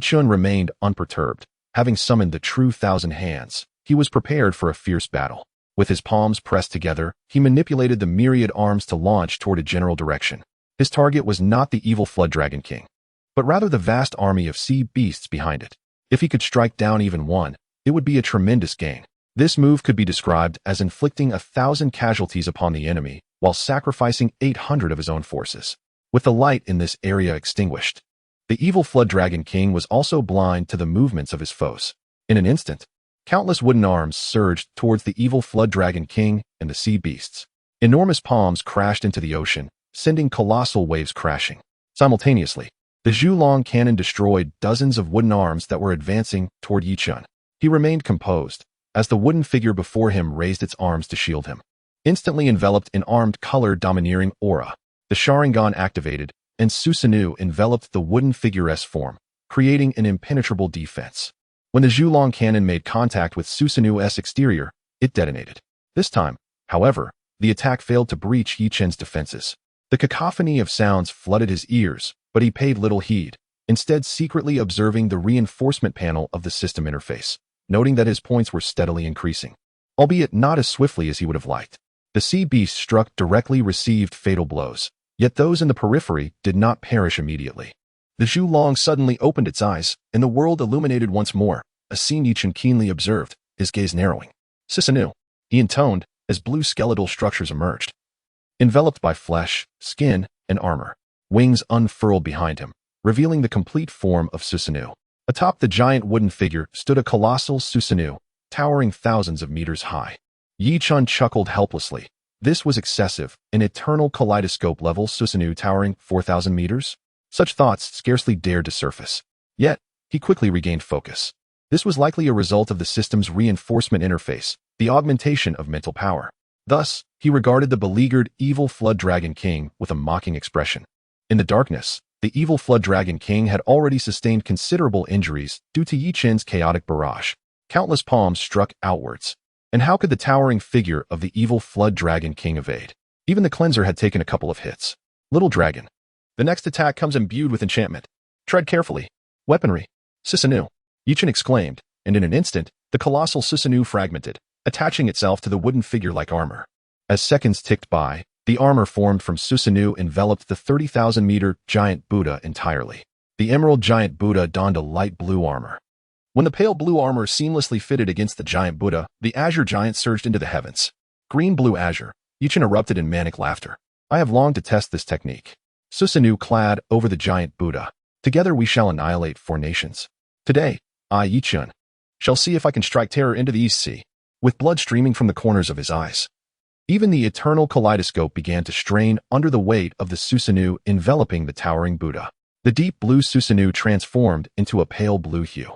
Speaker 1: Chen remained unperturbed. Having summoned the true thousand hands, he was prepared for a fierce battle. With his palms pressed together, he manipulated the myriad arms to launch toward a general direction. His target was not the evil Flood Dragon King, but rather the vast army of sea beasts behind it. If he could strike down even one, it would be a tremendous gain. This move could be described as inflicting 1,000 casualties upon the enemy while sacrificing 800 of his own forces. With the light in this area extinguished, the evil Flood Dragon King was also blind to the movements of his foes. In an instant, countless wooden arms surged towards the evil Flood Dragon King and the sea beasts. Enormous palms crashed into the ocean, sending colossal waves crashing. Simultaneously, the Zhulong cannon destroyed dozens of wooden arms that were advancing toward Chen. He remained composed, as the wooden figure before him raised its arms to shield him. Instantly enveloped in armed color domineering aura, the Sharingan activated, and Susanoo enveloped the wooden figure's form, creating an impenetrable defense. When the Zhulong cannon made contact with Susanoo's exterior, it detonated. This time, however, the attack failed to breach Chen's defenses. The cacophony of sounds flooded his ears, but he paid little heed, instead secretly observing the reinforcement panel of the system interface, noting that his points were steadily increasing, albeit not as swiftly as he would have liked. The sea beast struck directly received fatal blows, yet those in the periphery did not perish immediately. The Zhulong suddenly opened its eyes, and the world illuminated once more, a scene Chen keenly observed, his gaze narrowing. Susanoo, he intoned, as blue skeletal structures emerged. Enveloped by flesh, skin, and armor, wings unfurled behind him, revealing the complete form of Susanoo. Atop the giant wooden figure stood a colossal Susanoo, towering thousands of meters high. Chen chuckled helplessly. This was excessive, an eternal kaleidoscope-level Susanoo towering 4,000 meters? Such thoughts scarcely dared to surface. Yet, he quickly regained focus. This was likely a result of the system's reinforcement interface, the augmentation of mental power. Thus, he regarded the beleaguered evil Flood Dragon King with a mocking expression. In the darkness, the evil Flood Dragon King had already sustained considerable injuries due to Chen's chaotic barrage. Countless palms struck outwards. And how could the towering figure of the evil Flood Dragon King evade? Even the cleanser had taken a couple of hits. Little dragon. The next attack comes imbued with enchantment. Tread carefully. Weaponry. Susanoo. Chen exclaimed, and in an instant, the colossal Susanoo fragmented, attaching itself to the wooden figure like armor. As seconds ticked by, the armor formed from Susanoo enveloped the 30,000-meter giant Buddha entirely. The emerald giant Buddha donned a light blue armor. When the pale blue armor seamlessly fitted against the giant Buddha, the azure giant surged into the heavens. Green-blue azure. Chen erupted in manic laughter. I have longed to test this technique. Susanoo clad over the giant Buddha. Together we shall annihilate 4 nations. Today, I, Chen, shall see if I can strike terror into the East Sea, with blood streaming from the corners of his eyes. Even the eternal kaleidoscope began to strain under the weight of the Susanoo enveloping the towering Buddha. The deep blue Susanoo transformed into a pale blue hue.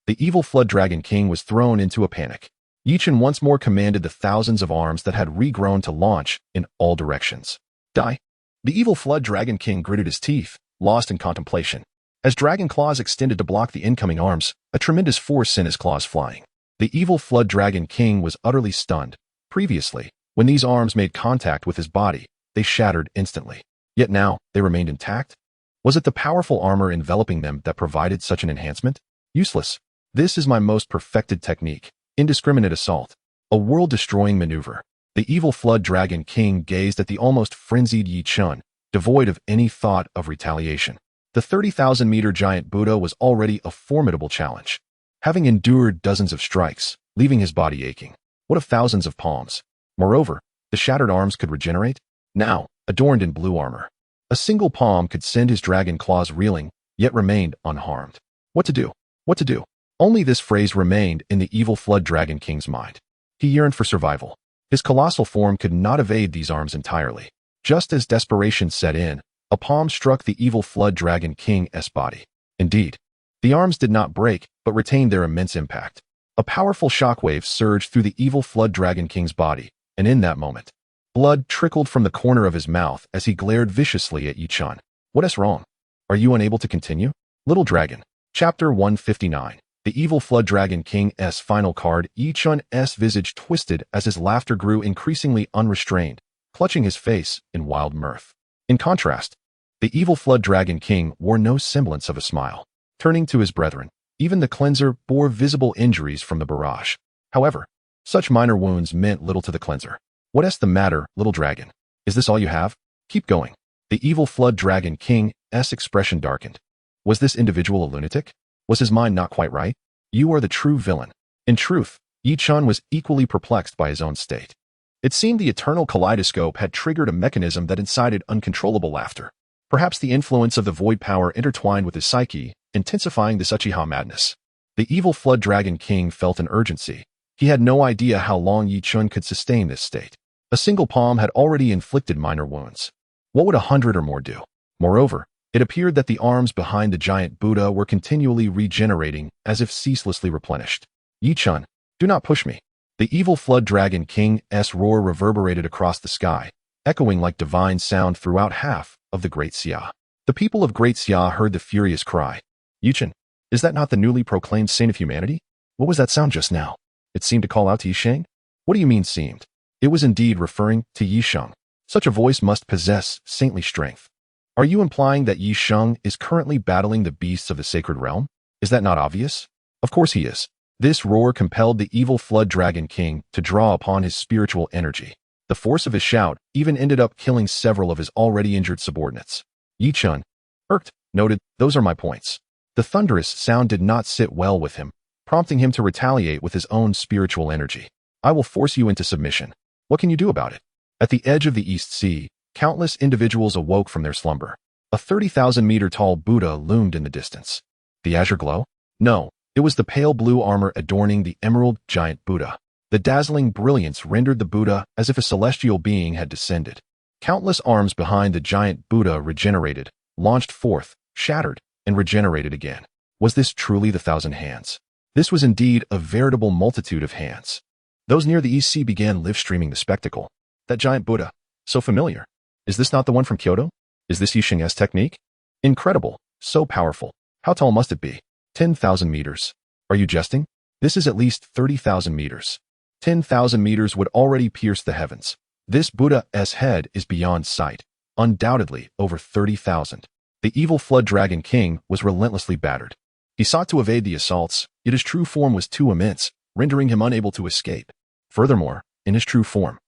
Speaker 1: The evil Flood Dragon King was thrown into a panic. Chen once more commanded the thousands of arms that had regrown to launch in all directions. Die. The evil Flood Dragon King gritted his teeth, lost in contemplation. As dragon claws extended to block the incoming arms, a tremendous force sent his claws flying. The evil Flood Dragon King was utterly stunned. Previously, when these arms made contact with his body, they shattered instantly. Yet now, they remained intact? Was it the powerful armor enveloping them that provided such an enhancement? Useless. This is my most perfected technique. Indiscriminate assault. A world-destroying maneuver. The evil Flood Dragon King gazed at the almost frenzied Yi Chen, devoid of any thought of retaliation. The 30,000-meter giant Buddha was already a formidable challenge, having endured dozens of strikes, leaving his body aching. What of thousands of palms? Moreover, the shattered arms could regenerate, now adorned in blue armor. A single palm could send his dragon claws reeling, yet remained unharmed. What to do? What to do? Only this phrase remained in the evil Flood Dragon King's mind. He yearned for survival. His colossal form could not evade these arms entirely. Just as desperation set in, a palm struck the evil Flood Dragon King's body. Indeed, the arms did not break, but retained their immense impact. A powerful shockwave surged through the evil Flood Dragon King's body, and in that moment, blood trickled from the corner of his mouth as he glared viciously at Yi Chen. What is wrong? Are you unable to continue? Little Dragon. Chapter 159. The evil Flood Dragon King's final card. Yi Chen's visage twisted as his laughter grew increasingly unrestrained, clutching his face in wild mirth. In contrast, the evil Flood Dragon King wore no semblance of a smile. Turning to his brethren, even the cleanser bore visible injuries from the barrage. However, such minor wounds meant little to the cleanser. What's the matter, little dragon? Is this all you have? Keep going. The evil Flood Dragon King's expression darkened. Was this individual a lunatic? Was his mind not quite right? You are the true villain. In truth, Yi Chen was equally perplexed by his own state. It seemed the eternal kaleidoscope had triggered a mechanism that incited uncontrollable laughter. Perhaps the influence of the void power intertwined with his psyche, intensifying this Uchiha madness. The evil Flood Dragon King felt an urgency. He had no idea how long Yi Chen could sustain this state. A single palm had already inflicted minor wounds. What would 100 or more do? Moreover, it appeared that the arms behind the giant Buddha were continually regenerating as if ceaselessly replenished. Yi Chen, do not push me. The evil Flood Dragon King's roar reverberated across the sky, echoing like divine sound throughout half of the Great Xia. The people of Great Xia heard the furious cry. Yi Chen, is that not the newly proclaimed saint of humanity? What was that sound just now? It seemed to call out to Yi Sheng? What do you mean seemed? It was indeed referring to Yi Sheng. Such a voice must possess saintly strength. Are you implying that Yi Sheng is currently battling the beasts of the sacred realm? Is that not obvious? Of course he is. This roar compelled the evil Flood Dragon King to draw upon his spiritual energy. The force of his shout even ended up killing several of his already injured subordinates. Yi Chen, irked, noted, those are my points. The thunderous sound did not sit well with him, prompting him to retaliate with his own spiritual energy. I will force you into submission. What can you do about it? At the edge of the East Sea, countless individuals awoke from their slumber. A 30,000-meter tall Buddha loomed in the distance. The azure glow? No, it was the pale blue armor adorning the emerald giant Buddha. The dazzling brilliance rendered the Buddha as if a celestial being had descended. Countless arms behind the giant Buddha regenerated, launched forth, shattered, and regenerated again. Was this truly the 1,000 hands? This was indeed a veritable multitude of hands. Those near the East Sea began live-streaming the spectacle. That giant Buddha, so familiar. Is this not the one from Kyoto? Is this Yi Sheng's technique? Incredible, so powerful. How tall must it be? 10,000 meters. Are you jesting? This is at least 30,000 meters. 10,000 meters would already pierce the heavens. This Buddha's head is beyond sight, undoubtedly over 30,000. The evil Flood Dragon King was relentlessly battered. He sought to evade the assaults, yet his true form was too immense, rendering him unable to escape. Furthermore, in his true form,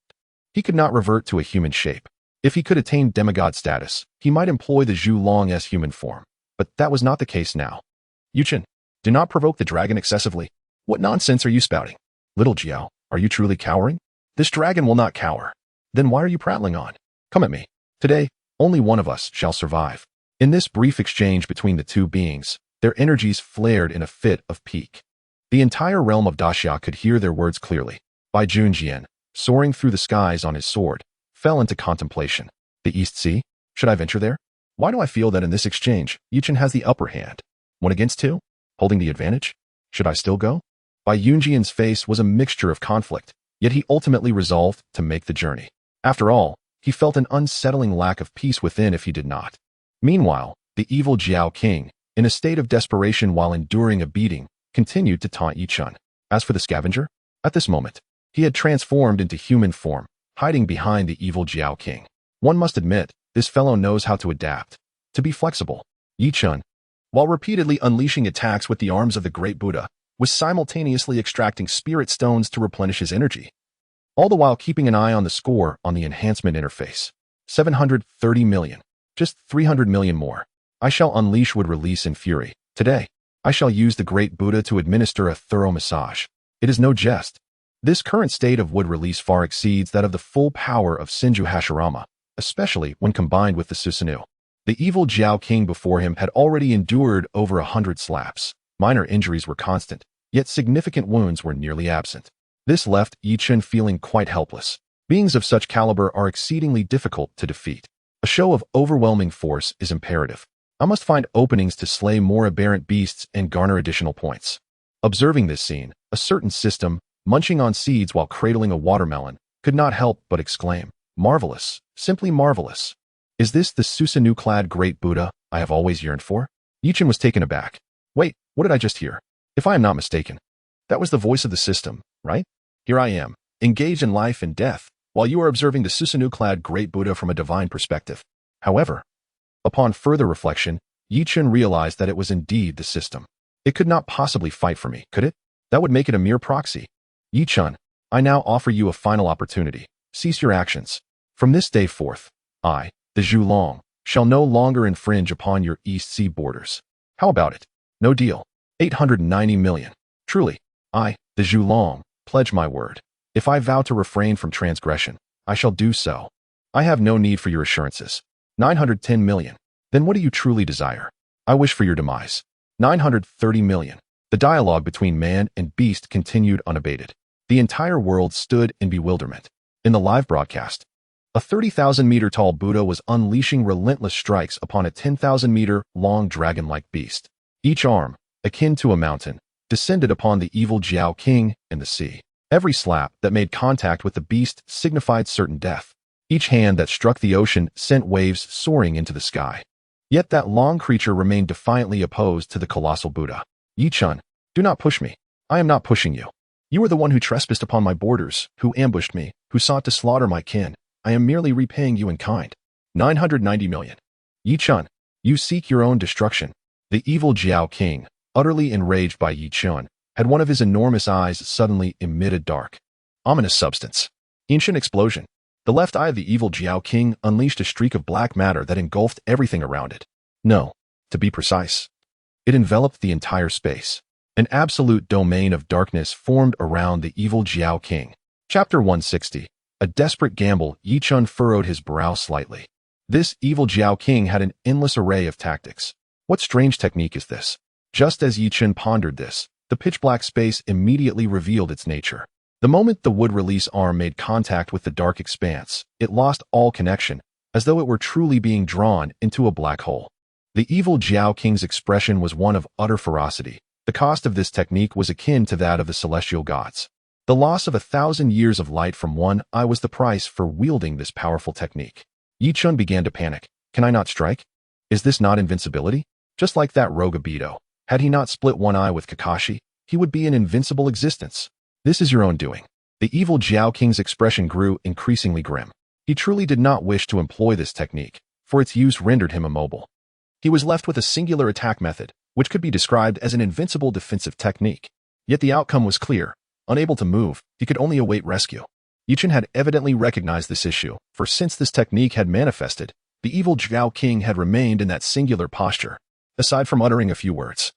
Speaker 1: he could not revert to a human shape. If he could attain demigod status, he might employ the Zhu Long's human form, but that was not the case now. Yi Chen, do not provoke the dragon excessively. What nonsense are you spouting? Little Jiao, are you truly cowering? This dragon will not cower. Then why are you prattling on? Come at me. Today, only one of us shall survive. In this brief exchange between the two beings, their energies flared in a fit of pique. The entire realm of Daxia could hear their words clearly. Bai Junjian, soaring through the skies on his sword, fell into contemplation. The East Sea? Should I venture there? Why do I feel that in this exchange, Yi Chen has the upper hand? 1 against 2? Holding the advantage? Should I still go? Bai Junjian's face was a mixture of conflict, yet he ultimately resolved to make the journey. After all, he felt an unsettling lack of peace within if he did not. Meanwhile, the evil Jiao King, in a state of desperation while enduring a beating, continued to taunt Yi Chen. As for the scavenger, at this moment, he had transformed into human form, hiding behind the evil Jiao King. One must admit, this fellow knows how to adapt, to be flexible. Chen, while repeatedly unleashing attacks with the arms of the great Buddha, was simultaneously extracting spirit stones to replenish his energy, all the while keeping an eye on the score on the enhancement interface. 730 million. Just 300 million more. I shall unleash would release in fury. Today, I shall use the great Buddha to administer a thorough massage. It is no jest. This current state of wood release far exceeds that of the full power of Shinju Hashirama, especially when combined with the Susanoo. The evil Jiao King before him had already endured over 100 slaps. Minor injuries were constant, yet significant wounds were nearly absent. This left Chen feeling quite helpless. Beings of such caliber are exceedingly difficult to defeat. A show of overwhelming force is imperative. I must find openings to slay more aberrant beasts and garner additional points. Observing this scene, a certain system, munching on seeds while cradling a watermelon, could not help but exclaim, "Marvelous, simply marvelous. Is this the Susanoo-clad great Buddha I have always yearned for?" Chen was taken aback. Wait, what did I just hear? If I am not mistaken, that was the voice of the system, right? Here I am, engaged in life and death, while you are observing the Susanoo-clad great Buddha from a divine perspective. However, upon further reflection, Chen realized that it was indeed the system. It could not possibly fight for me, could it? That would make it a mere proxy. Chen, I now offer you a final opportunity. Cease your actions. From this day forth, I, the Zhu Long, shall no longer infringe upon your East Sea borders. How about it? No deal. 890 million. Truly, I, the Zhu Long, pledge my word. If I vow to refrain from transgression, I shall do so. I have no need for your assurances. 910 million. Then what do you truly desire? I wish for your demise. 930 million. The dialogue between man and beast continued unabated. The entire world stood in bewilderment. In the live broadcast, a 30,000-meter-tall Buddha was unleashing relentless strikes upon a 10,000-meter-long dragon-like beast. Each arm, akin to a mountain, descended upon the evil Jiao King in the sea. Every slap that made contact with the beast signified certain death. Each hand that struck the ocean sent waves soaring into the sky. Yet that long creature remained defiantly opposed to the colossal Buddha. Chen, do not push me. I am not pushing you. You are the one who trespassed upon my borders, who ambushed me, who sought to slaughter my kin. I am merely repaying you in kind. 990 million. Chen, you seek your own destruction. The evil Jiao King, utterly enraged by Chen, had one of his enormous eyes suddenly emit a dark, ominous substance. Ancient explosion. The left eye of the evil Jiao King unleashed a streak of black matter that engulfed everything around it. No, to be precise, it enveloped the entire space. An absolute domain of darkness formed around the evil Jiao King. Chapter 160. A desperate gamble. Chen furrowed his brow slightly. This evil Jiao King had an endless array of tactics. What strange technique is this? Just as Chen pondered this, the pitch-black space immediately revealed its nature. The moment the wood release arm made contact with the dark expanse, it lost all connection, as though it were truly being drawn into a black hole. The evil Jiao King's expression was one of utter ferocity. The cost of this technique was akin to that of the celestial gods. The loss of 1,000 years of light from one eye was the price for wielding this powerful technique. Chen began to panic. Can I not strike? Is this not invincibility? Just like that rogue Obito. Had he not split one eye with Kakashi, he would be an invincible existence. This is your own doing. The evil Jiao King's expression grew increasingly grim. He truly did not wish to employ this technique, for its use rendered him immobile. He was left with a singular attack method, which could be described as an invincible defensive technique. Yet the outcome was clear. Unable to move, he could only await rescue. Chen had evidently recognized this issue, for since this technique had manifested, the evil Jiao King had remained in that singular posture, aside from uttering a few words.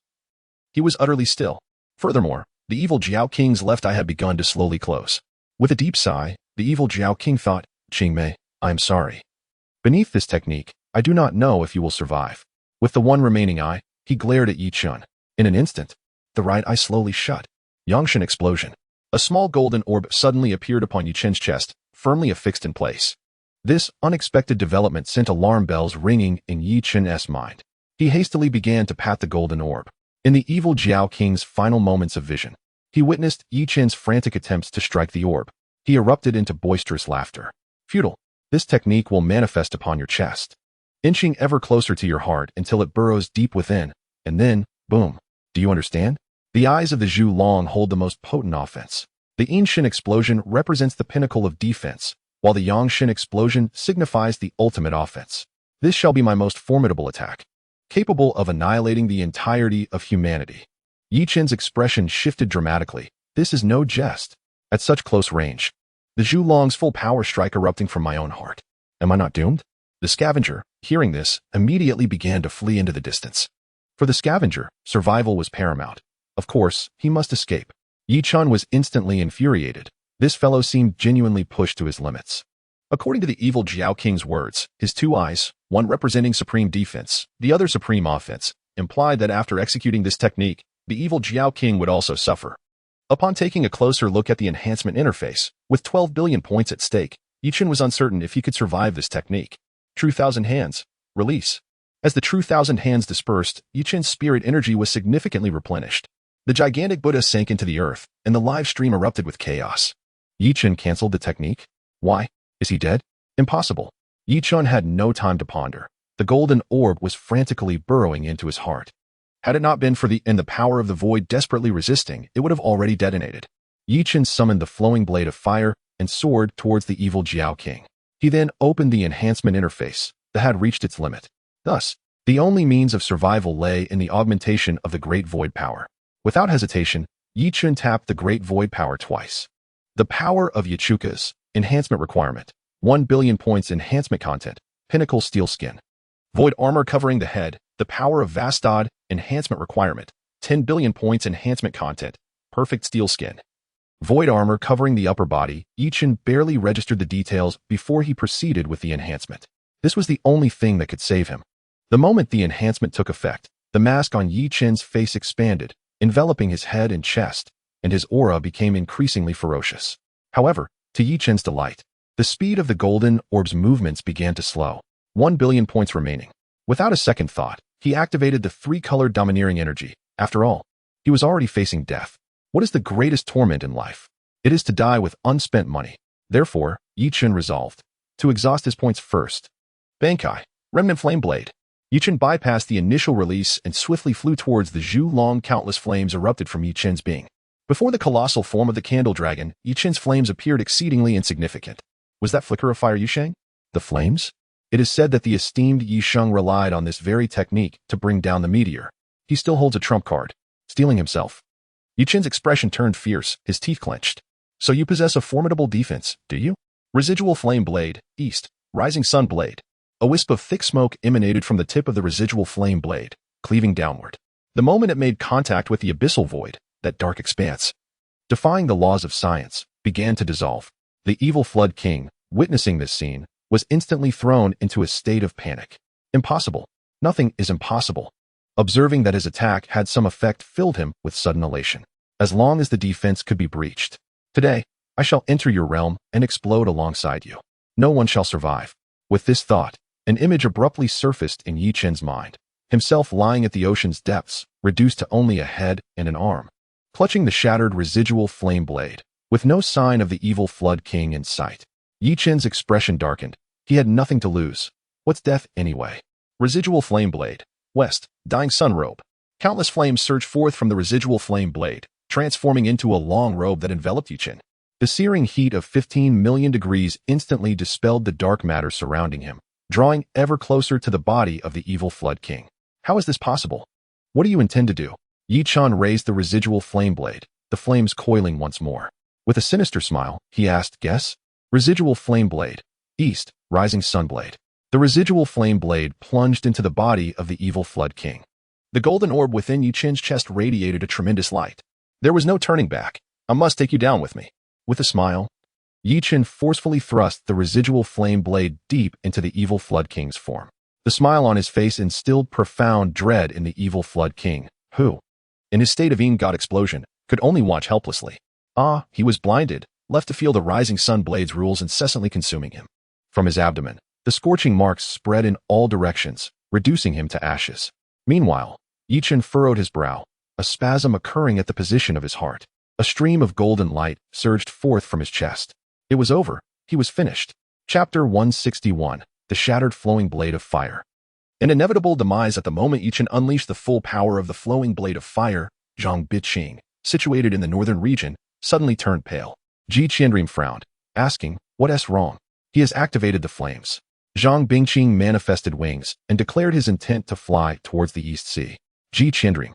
Speaker 1: He was utterly still. Furthermore, the evil Jiao King's left eye had begun to slowly close. With a deep sigh, the evil Jiao King thought, "Qingmei, I am sorry. Beneath this technique, I do not know if you will survive." With the one remaining eye, he glared at Chen. In an instant, the right eye slowly shut. Yangshan explosion. A small golden orb suddenly appeared upon Chen's chest, firmly affixed in place. This unexpected development sent alarm bells ringing in Chen's mind. He hastily began to pat the golden orb. In the evil Jiao King's final moments of vision, he witnessed Chen's frantic attempts to strike the orb. He erupted into boisterous laughter. "Futile. This technique will manifest upon your chest, inching ever closer to your heart until it burrows deep within, and then, boom. Do you understand? The eyes of the Zhu Long hold the most potent offense. The ancient explosion represents the pinnacle of defense, while the Yangshin explosion signifies the ultimate offense. This shall be my most formidable attack, capable of annihilating the entirety of humanity. Yi Chen's expression shifted dramatically. This is no jest. At such close range, the Zhulong's full power strike erupting from my own heart. Am I not doomed? The scavenger, hearing this, immediately began to flee into the distance. For the scavenger, survival was paramount. Of course, he must escape. Yi Chen was instantly infuriated. This fellow seemed genuinely pushed to his limits. According to the evil Jiao King's words, his two eyes, one representing supreme defense, the other supreme offense, implied that after executing this technique, the evil Jiao King would also suffer. Upon taking a closer look at the enhancement interface, with 12 billion points at stake, Yi Chen was uncertain if he could survive this technique. True Thousand Hands. Release. As the True Thousand Hands dispersed, Yi Chen's spirit energy was significantly replenished. The gigantic Buddha sank into the earth, and the live stream erupted with chaos. Yi Chen canceled the technique? Why? Is he dead? Impossible. Yi Chen had no time to ponder. The golden orb was frantically burrowing into his heart. Had it not been for the power of the void desperately resisting, it would have already detonated. Yi Chen summoned the flowing blade of fire and soared towards the evil Jiao King. He then opened the enhancement interface that had reached its limit. Thus, the only means of survival lay in the augmentation of the great void power. Without hesitation, Yi Chen tapped the great void power twice. The power of Yachuka's enhancement requirement, 1 billion points enhancement content, pinnacle steel skin. Void armor covering the head, the power of Vastad enhancement requirement, 10 billion points enhancement content, perfect steel skin. Void armor covering the upper body. Yi Chen barely registered the details before he proceeded with the enhancement. This was the only thing that could save him. The moment the enhancement took effect, the mask on Yi Chen's face expanded, enveloping his head and chest, and his aura became increasingly ferocious. However, to Yi Chen's delight, the speed of the golden orb's movements began to slow. 1 billion points remaining. Without a second thought, he activated the three-color domineering energy. After all, he was already facing death. What is the greatest torment in life? It is to die with unspent money. Therefore, Yi Chen resolved to exhaust his points first. Bankai, Remnant Flame Blade. Yi Chen bypassed the initial release and swiftly flew towards the Zhulong. Countless flames erupted from Yi Chen's being. Before the colossal form of the candle dragon, Yi Chen's flames appeared exceedingly insignificant. Was that flicker of fire Yisheng? The flames? It is said that the esteemed Yisheng relied on this very technique to bring down the meteor. He still holds a trump card, stealing himself. Yi Chen's expression turned fierce, his teeth clenched. So you possess a formidable defense, do you? Residual flame blade, east, rising sun blade. A wisp of thick smoke emanated from the tip of the residual flame blade, cleaving downward. The moment it made contact with the abyssal void, that dark expanse, defying the laws of science, began to dissolve. The evil Flood King, witnessing this scene, was instantly thrown into a state of panic. Impossible. Nothing is impossible. Observing that his attack had some effect filled him with sudden elation. As long as the defense could be breached. Today, I shall enter your realm and explode alongside you. No one shall survive. With this thought, an image abruptly surfaced in Yi Chen's mind. Himself lying at the ocean's depths, reduced to only a head and an arm. Clutching the shattered residual flame blade, with no sign of the evil Flood King in sight. Yi Chen's expression darkened. He had nothing to lose. What's death anyway? Residual flame blade. West, dying sun robe. Countless flames surged forth from the residual flame blade, transforming into a long robe that enveloped Yi Chen. The searing heat of 15 million degrees instantly dispelled the dark matter surrounding him, drawing ever closer to the body of the evil Flood King. How is this possible? What do you intend to do? Yi Chen raised the residual flame blade, the flames coiling once more. With a sinister smile, he asked, guess? Residual flame blade. East, rising sun blade. The residual flame blade plunged into the body of the evil Flood King. The golden orb within Yi Chen's chest radiated a tremendous light. There was no turning back. I must take you down with me. With a smile, Yi Chen forcefully thrust the residual flame blade deep into the evil Flood King's form. The smile on his face instilled profound dread in the evil Flood King, who, in his state of god explosion, could only watch helplessly. He was blinded, left to feel the rising sun blade's rules incessantly consuming him. From his abdomen, the scorching marks spread in all directions, reducing him to ashes. Meanwhile, Yi Chen furrowed his brow, a spasm occurring at the position of his heart. A stream of golden light surged forth from his chest. It was over. He was finished. Chapter 161, The Shattered Flowing Blade of Fire. An inevitable demise at the moment Yi Chen unleashed the full power of the flowing blade of fire. Zhang Biqing, situated in the northern region, suddenly turned pale. Ji Qianrim frowned, asking, what's wrong? He has activated the flames. Zhang Bingqing manifested wings and declared his intent to fly towards the East Sea. Ji Qinring,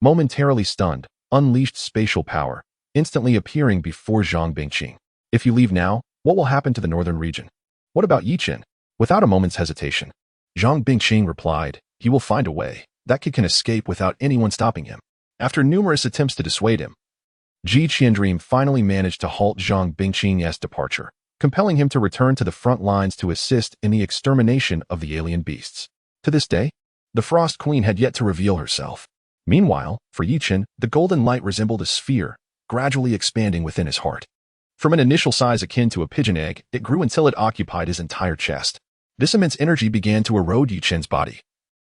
Speaker 1: momentarily stunned, unleashed spatial power, instantly appearing before Zhang Bingqing. If you leave now, what will happen to the northern region? What about Yi Chen? Without a moment's hesitation, Zhang Bingqing replied, he will find a way. That kid can escape without anyone stopping him. After numerous attempts to dissuade him, Ji Qinring finally managed to halt Zhang Bingqing's departure, compelling him to return to the front lines to assist in the extermination of the alien beasts. To this day, the Frost Queen had yet to reveal herself. Meanwhile, for Yi Chen, the golden light resembled a sphere, gradually expanding within his heart. From an initial size akin to a pigeon egg, it grew until it occupied his entire chest. This immense energy began to erode Yi Chen's body,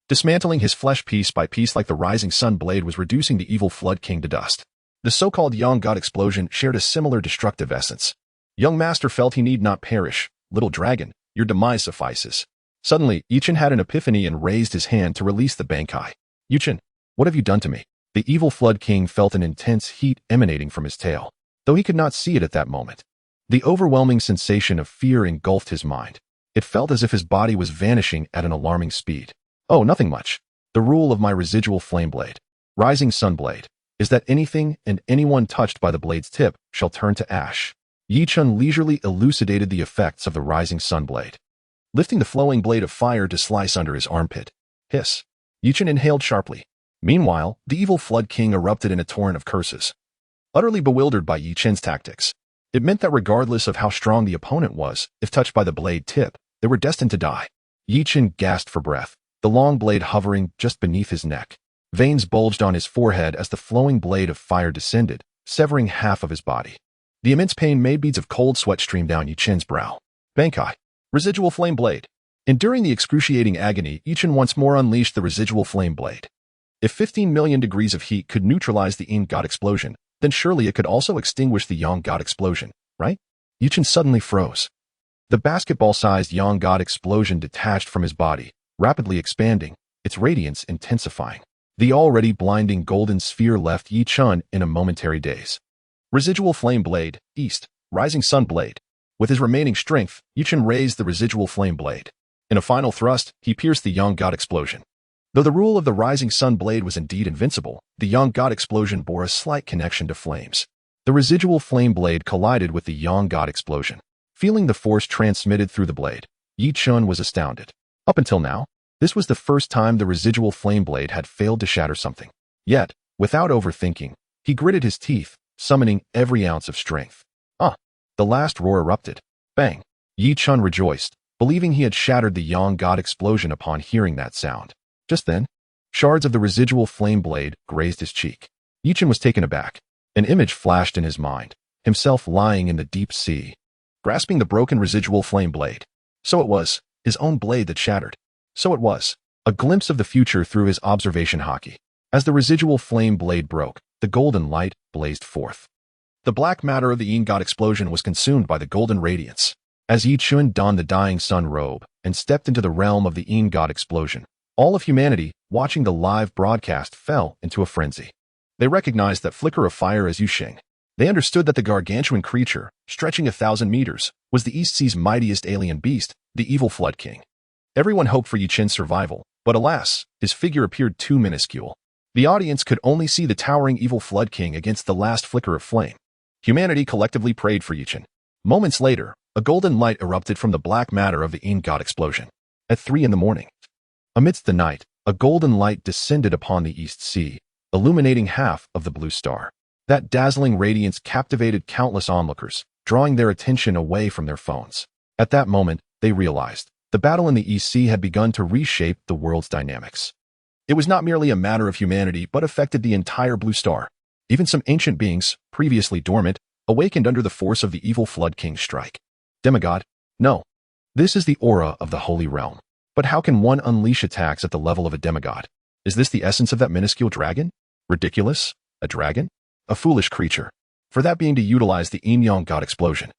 Speaker 1: dismantling his flesh piece by piece like the rising sun blade was reducing the evil Flood King to dust. The so-called young god explosion shared a similar destructive essence. Young master felt he need not perish. Little dragon, your demise suffices. Suddenly, Yi Chen had an epiphany and raised his hand to release the Bankai. Yi Chen, what have you done to me? The evil Flood King felt an intense heat emanating from his tail, though he could not see it at that moment. The overwhelming sensation of fear engulfed his mind. It felt as if his body was vanishing at an alarming speed. Oh, nothing much. The rule of my residual flame blade, rising sun blade, is that anything and anyone touched by the blade's tip shall turn to ash. Yi Chen leisurely elucidated the effects of the rising sun blade, lifting the flowing blade of fire to slice under his armpit. Hiss. Yi Chen inhaled sharply. Meanwhile, the evil Flood King erupted in a torrent of curses. Utterly bewildered by Yi Chen's tactics, it meant that regardless of how strong the opponent was, if touched by the blade tip, they were destined to die. Yi Chen gasped for breath, the long blade hovering just beneath his neck. Veins bulged on his forehead as the flowing blade of fire descended, severing half of his body. The immense pain made beads of cold sweat stream down Yi Chen's brow. Bankai. Residual flame blade. Enduring the excruciating agony, Yi Chen once more unleashed the residual flame blade. If 15 million degrees of heat could neutralize the Yin God explosion, then surely it could also extinguish the Yang God explosion, right? Yi Chen suddenly froze. The basketball-sized Yang God explosion detached from his body, rapidly expanding, its radiance intensifying. The already blinding golden sphere left Yi Chen in a momentary daze. Residual flame blade, east, rising sun blade. With his remaining strength, Yi Chen raised the residual flame blade. In a final thrust, he pierced the Yang God explosion. Though the rule of the rising sun blade was indeed invincible, the Yang God explosion bore a slight connection to flames. The residual flame blade collided with the Yang God explosion. Feeling the force transmitted through the blade, Yi Chen was astounded. Up until now, this was the first time the residual flame blade had failed to shatter something. Yet, without overthinking, he gritted his teeth, summoning every ounce of strength. The last roar erupted. Bang! Yi Chen rejoiced, believing he had shattered the Yang God explosion upon hearing that sound. Just then, shards of the residual flame blade grazed his cheek. Yi Chen was taken aback. An image flashed in his mind, himself lying in the deep sea, grasping the broken residual flame blade. So it was, his own blade that shattered. So it was, a glimpse of the future through his observation hockey. As the residual flame blade broke, the golden light blazed forth. The black matter of the Yin God explosion was consumed by the golden radiance. As Yi Chen donned the dying sun robe and stepped into the realm of the Yin God explosion, all of humanity, watching the live broadcast, fell into a frenzy. They recognized that flicker of fire as Yusheng. They understood that the gargantuan creature, stretching 1,000 meters, was the East Sea's mightiest alien beast, the evil Flood King. Everyone hoped for Yi Chen's survival, but alas, his figure appeared too minuscule. The audience could only see the towering evil Flood King against the last flicker of flame. Humanity collectively prayed for Yi Chen. Moments later, a golden light erupted from the black matter of the Yin God explosion. At 3 a.m, amidst the night, a golden light descended upon the East Sea, illuminating half of the blue star. That dazzling radiance captivated countless onlookers, drawing their attention away from their phones. At that moment, they realized the battle in the East Sea had begun to reshape the world's dynamics. It was not merely a matter of humanity, but affected the entire blue star. Even some ancient beings, previously dormant, awakened under the force of the evil Flood King's strike. Demigod? No. This is the aura of the Holy Realm. But how can one unleash attacks at the level of a demigod? Is this the essence of that minuscule dragon? Ridiculous? A dragon? A foolish creature. For that being to utilize the Yin God explosion.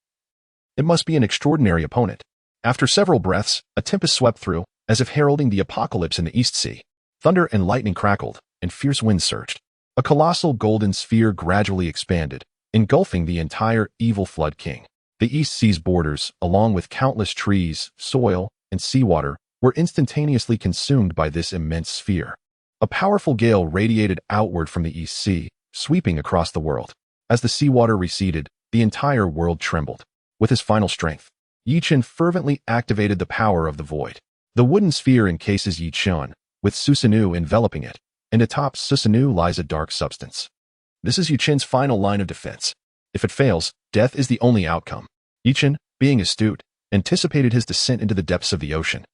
Speaker 1: It must be an extraordinary opponent. After several breaths, a tempest swept through, as if heralding the apocalypse in the East Sea. Thunder and lightning crackled, and fierce winds surged. A colossal golden sphere gradually expanded, engulfing the entire evil Flood King. The East Sea's borders, along with countless trees, soil, and seawater, were instantaneously consumed by this immense sphere. A powerful gale radiated outward from the East Sea, sweeping across the world. As the seawater receded, the entire world trembled. With his final strength, Chen fervently activated the power of the void. The wooden sphere encases Chen, with Susanoo enveloping it, and atop Susanoo lies a dark substance. This is Chen's final line of defense. If it fails, death is the only outcome. Chen, being astute, anticipated his descent into the depths of the ocean.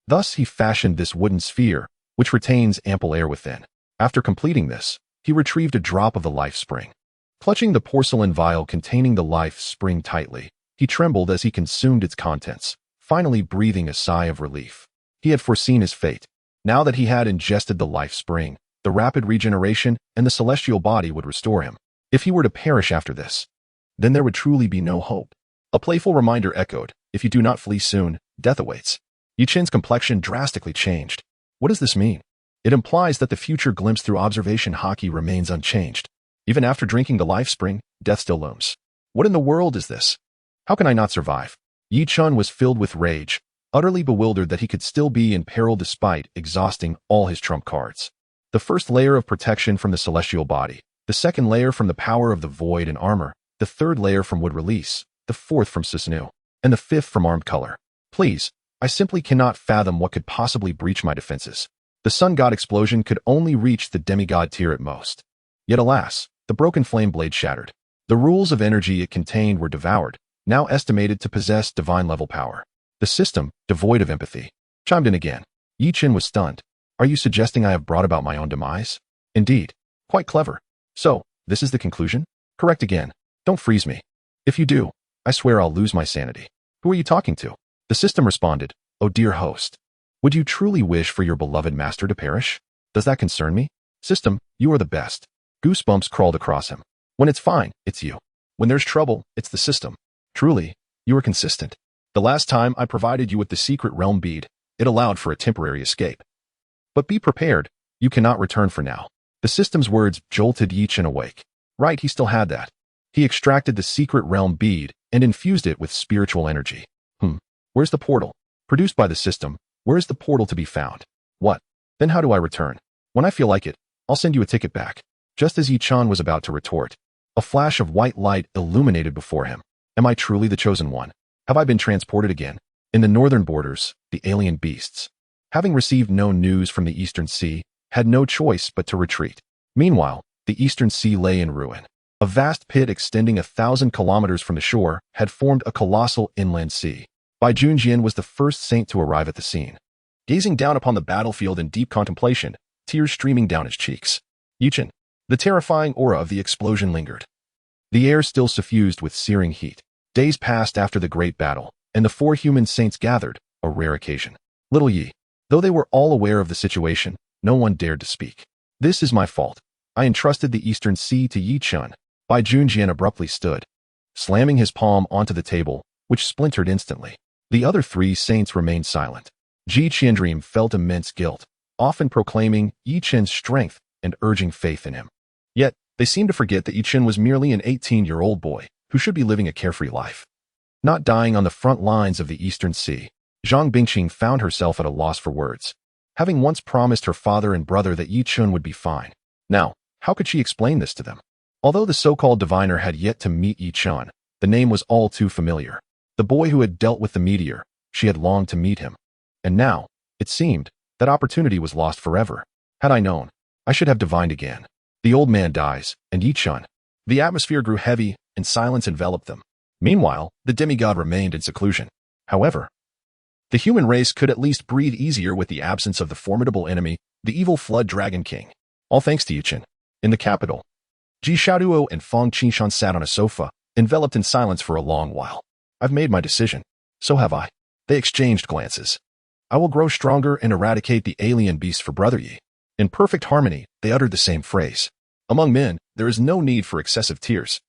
Speaker 1: Thus he fashioned this wooden sphere, which retains ample air within. After completing this, he retrieved a drop of the life spring. Clutching the porcelain vial containing the life spring tightly, he trembled as he consumed its contents, finally breathing a sigh of relief. He had foreseen his fate. Now that he had ingested the life spring, the rapid regeneration and the celestial body would restore him. If he were to perish after this, then there would truly be no hope. A playful reminder echoed, if you do not flee soon, death awaits. Chen's complexion drastically changed. What does this mean? It implies that the future glimpsed through observation hockey remains unchanged. Even after drinking the life spring, death still looms. What in the world is this? How can I not survive? Chen was filled with rage, utterly bewildered that he could still be in peril despite exhausting all his trump cards. The first layer of protection from the celestial body, the second layer from the power of the void and armor, the third layer from wood release, the fourth from Susanoo, and the fifth from armed color. Please, I simply cannot fathom what could possibly breach my defenses. The sun god explosion could only reach the demigod tier at most. Yet alas, the broken flame blade shattered. The rules of energy it contained were devoured, now estimated to possess divine-level power. The system, devoid of empathy, chimed in again. Chen was stunned. Are you suggesting I have brought about my own demise? Indeed. Quite clever. So, this is the conclusion? Correct again. Don't freeze me. If you do, I swear I'll lose my sanity. Who are you talking to? The system responded, Oh dear host. Would you truly wish for your beloved master to perish? Does that concern me? System, you are the best. Goosebumps crawled across him. When it's fine, it's you. When there's trouble, it's the system. Truly, you are consistent. The last time I provided you with the secret realm bead, it allowed for a temporary escape. But be prepared, you cannot return for now. The system's words jolted Chen awake. Right, he still had that. He extracted the secret realm bead and infused it with spiritual energy. Where's the portal? Produced by the system, where is the portal to be found? What? Then how do I return? When I feel like it, I'll send you a ticket back. Just as Chen was about to retort, a flash of white light illuminated before him. Am I truly the chosen one? Have I been transported again? In the northern borders, the alien beasts, having received no news from the Eastern Sea, had no choice but to retreat. Meanwhile, the Eastern Sea lay in ruin. A vast pit extending 1,000 kilometers from the shore had formed a colossal inland sea. Bai Junjian was the first saint to arrive at the scene. Gazing down upon the battlefield in deep contemplation, tears streaming down his cheeks. Chen. The terrifying aura of the explosion lingered. The air still suffused with searing heat. Days passed after the great battle, and the 4 human saints gathered, a rare occasion. Little Yi. Though they were all aware of the situation, no one dared to speak. This is my fault. I entrusted the Eastern Sea to Chen. Bai Junjian abruptly stood, slamming his palm onto the table, which splintered instantly. The other 3 saints remained silent. Qiandream felt immense guilt, often proclaiming Chen's strength and urging faith in him. Yet, they seemed to forget that Chen was merely an 18-year-old boy who should be living a carefree life. Not dying on the front lines of the Eastern Sea, Zhang Bingqing found herself at a loss for words. Having once promised her father and brother that Chen would be fine. Now, how could she explain this to them? Although the so-called diviner had yet to meet Chen, the name was all too familiar. The boy who had dealt with the meteor, she had longed to meet him. And now, it seemed, that opportunity was lost forever. Had I known, I should have divined again. The old man dies, and Chen. The atmosphere grew heavy, and silence enveloped them. Meanwhile, the demigod remained in seclusion. However, the human race could at least breathe easier with the absence of the formidable enemy, the evil Flood Dragon King. All thanks to Chen. In the capital, Ji Xiaoduo and Feng Qingshan sat on a sofa, enveloped in silence for a long while. I've made my decision. So have I. They exchanged glances. I will grow stronger and eradicate the alien beast for Brother Yi. In perfect harmony, they uttered the same phrase. Among men, there is no need for excessive tears,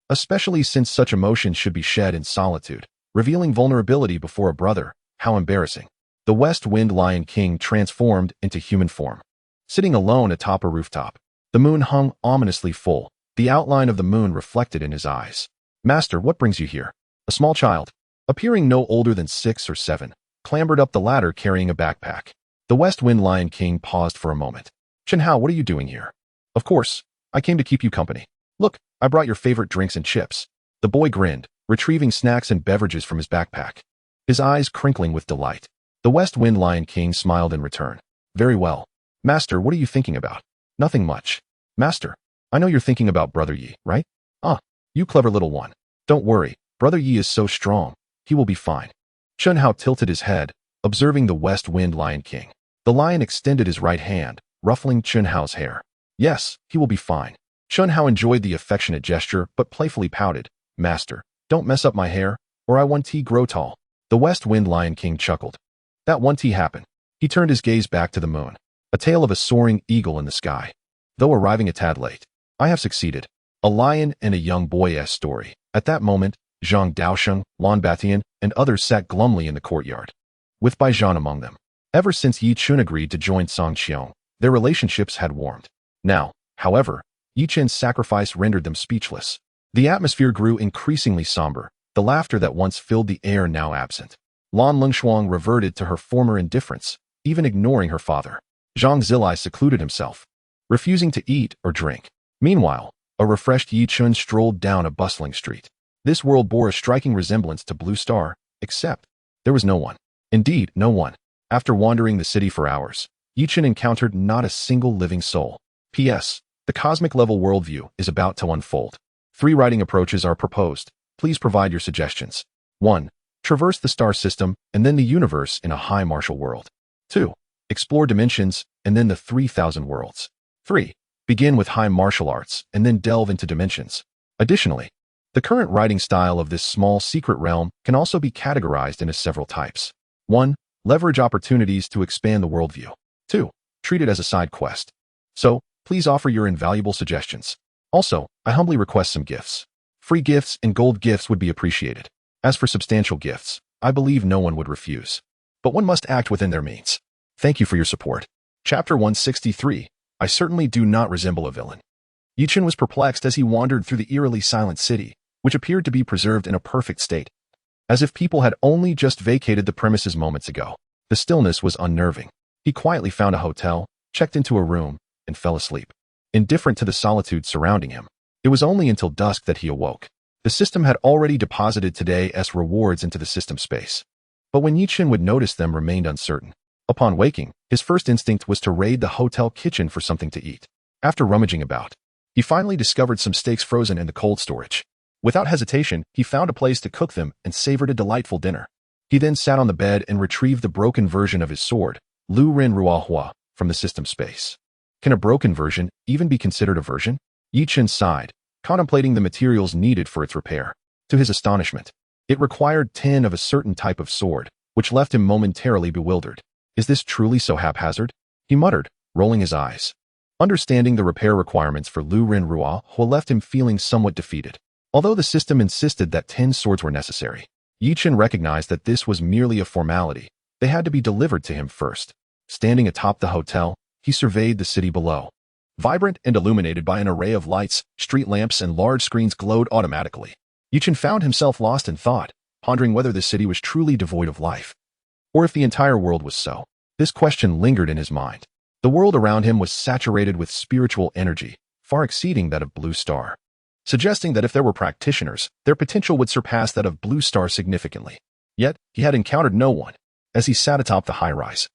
Speaker 1: especially since such emotions should be shed in solitude, revealing vulnerability before a brother. How embarrassing. The West Wind Lion King transformed into human form. Sitting alone atop a rooftop, the moon hung ominously full, the outline of the moon reflected in his eyes. Master, what brings you here? A small child, appearing no older than 6 or 7, clambered up the ladder carrying a backpack. The West Wind Lion King paused for a moment. Chen Hao, what are you doing here? Of course, I came to keep you company. Look, I brought your favorite drinks and chips. The boy grinned, retrieving snacks and beverages from his backpack, his eyes crinkling with delight. The West Wind Lion King smiled in return. Very well. Master, what are you thinking about? Nothing much. Master, I know you're thinking about Brother Yi, right? Ah, you clever little one. Don't worry, Brother Yi is so strong. He will be fine. Chen Hao tilted his head, observing the West Wind Lion King. The lion extended his right hand, ruffling Chen Hao's hair. Yes, he will be fine. Chen Hao enjoyed the affectionate gesture, but playfully pouted. Master, don't mess up my hair, or I want to grow tall. The West Wind Lion King chuckled. That won't happen. He turned his gaze back to the moon, a tale of a soaring eagle in the sky. Though arriving a tad late, I have succeeded. A lion and a young boy's story. At that moment, Zhang Daosheng, Lan Batian, and others sat glumly in the courtyard, with Bai Zhan among them. Ever since Yi Chun agreed to join Song Qiong, their relationships had warmed. Now, however, Yi Chen's sacrifice rendered them speechless. The atmosphere grew increasingly somber, the laughter that once filled the air now absent. Lan Lungshuang reverted to her former indifference, even ignoring her father. Zhang Zilai secluded himself, refusing to eat or drink. Meanwhile, a refreshed Yi Chun strolled down a bustling street. This world bore a striking resemblance to Blue Star, except there was no one. Indeed, no one. After wandering the city for hours, Yi Chun encountered not a single living soul. P.S. The cosmic-level worldview is about to unfold. 3 writing approaches are proposed. Please provide your suggestions. 1. Traverse the star system and then the universe in a high martial world. 2. Explore dimensions and then the 3,000 worlds. 3. Begin with high martial arts and then delve into dimensions. Additionally, the current writing style of this small secret realm can also be categorized into several types. 1. Leverage opportunities to expand the worldview. 2. Treat it as a side quest. So, please offer your invaluable suggestions. Also, I humbly request some gifts. Free gifts and gold gifts would be appreciated. As for substantial gifts, I believe no one would refuse. But one must act within their means. Thank you for your support. Chapter 163. I certainly do not resemble a villain. Yi Chun was perplexed as he wandered through the eerily silent city, which appeared to be preserved in a perfect state, as if people had only just vacated the premises moments ago. The stillness was unnerving. He quietly found a hotel, checked into a room, and fell asleep, indifferent to the solitude surrounding him. It was only until dusk that he awoke. The system had already deposited today's rewards into the system space, but when Yi Chun would notice them remained uncertain. Upon waking, his first instinct was to raid the hotel kitchen for something to eat. After rummaging about, he finally discovered some steaks frozen in the cold storage. Without hesitation, he found a place to cook them and savored a delightful dinner. He then sat on the bed and retrieved the broken version of his sword, Lu Ren Ruahua, from the system space. Can a broken version even be considered a version? Yi Chun sighed, contemplating the materials needed for its repair. To his astonishment, it required 10 of a certain type of sword, which left him momentarily bewildered. Is this truly so haphazard? He muttered, rolling his eyes. Understanding the repair requirements for Lu Ren Ruahua left him feeling somewhat defeated. Although the system insisted that 10 swords were necessary, Yi Chun recognized that this was merely a formality. They had to be delivered to him first. Standing atop the hotel, he surveyed the city below. Vibrant and illuminated by an array of lights, street lamps and large screens glowed automatically. Yi Chun found himself lost in thought, pondering whether the city was truly devoid of life, or if the entire world was so. This question lingered in his mind. The world around him was saturated with spiritual energy, far exceeding that of Blue Star, suggesting that if there were practitioners, their potential would surpass that of Blue Star significantly. Yet, he had encountered no one. As he sat atop the high-rise,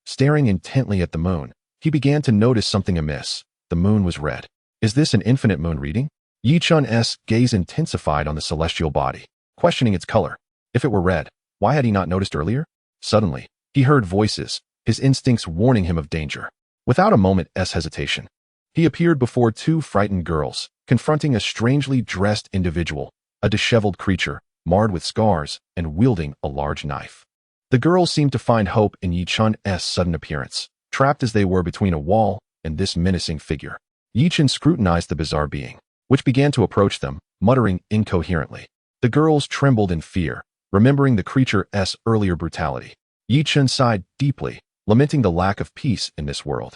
Speaker 1: staring intently at the moon, he began to notice something amiss. The moon was red. Is this an infinite moon reading? Yi Chun's gaze intensified on the celestial body, questioning its color. If it were red, why had he not noticed earlier? Suddenly, he heard voices, his instincts warning him of danger. Without a moment's hesitation, he appeared before 2 frightened girls, confronting a strangely dressed individual, a disheveled creature, marred with scars, and wielding a large knife. The girls seemed to find hope in Yi Chun's sudden appearance, trapped as they were between a wall and this menacing figure. Yi Chun scrutinized the bizarre being, which began to approach them, muttering incoherently. The girls trembled in fear, remembering the creature's earlier brutality. Yi Chun sighed deeply, lamenting the lack of peace in this world.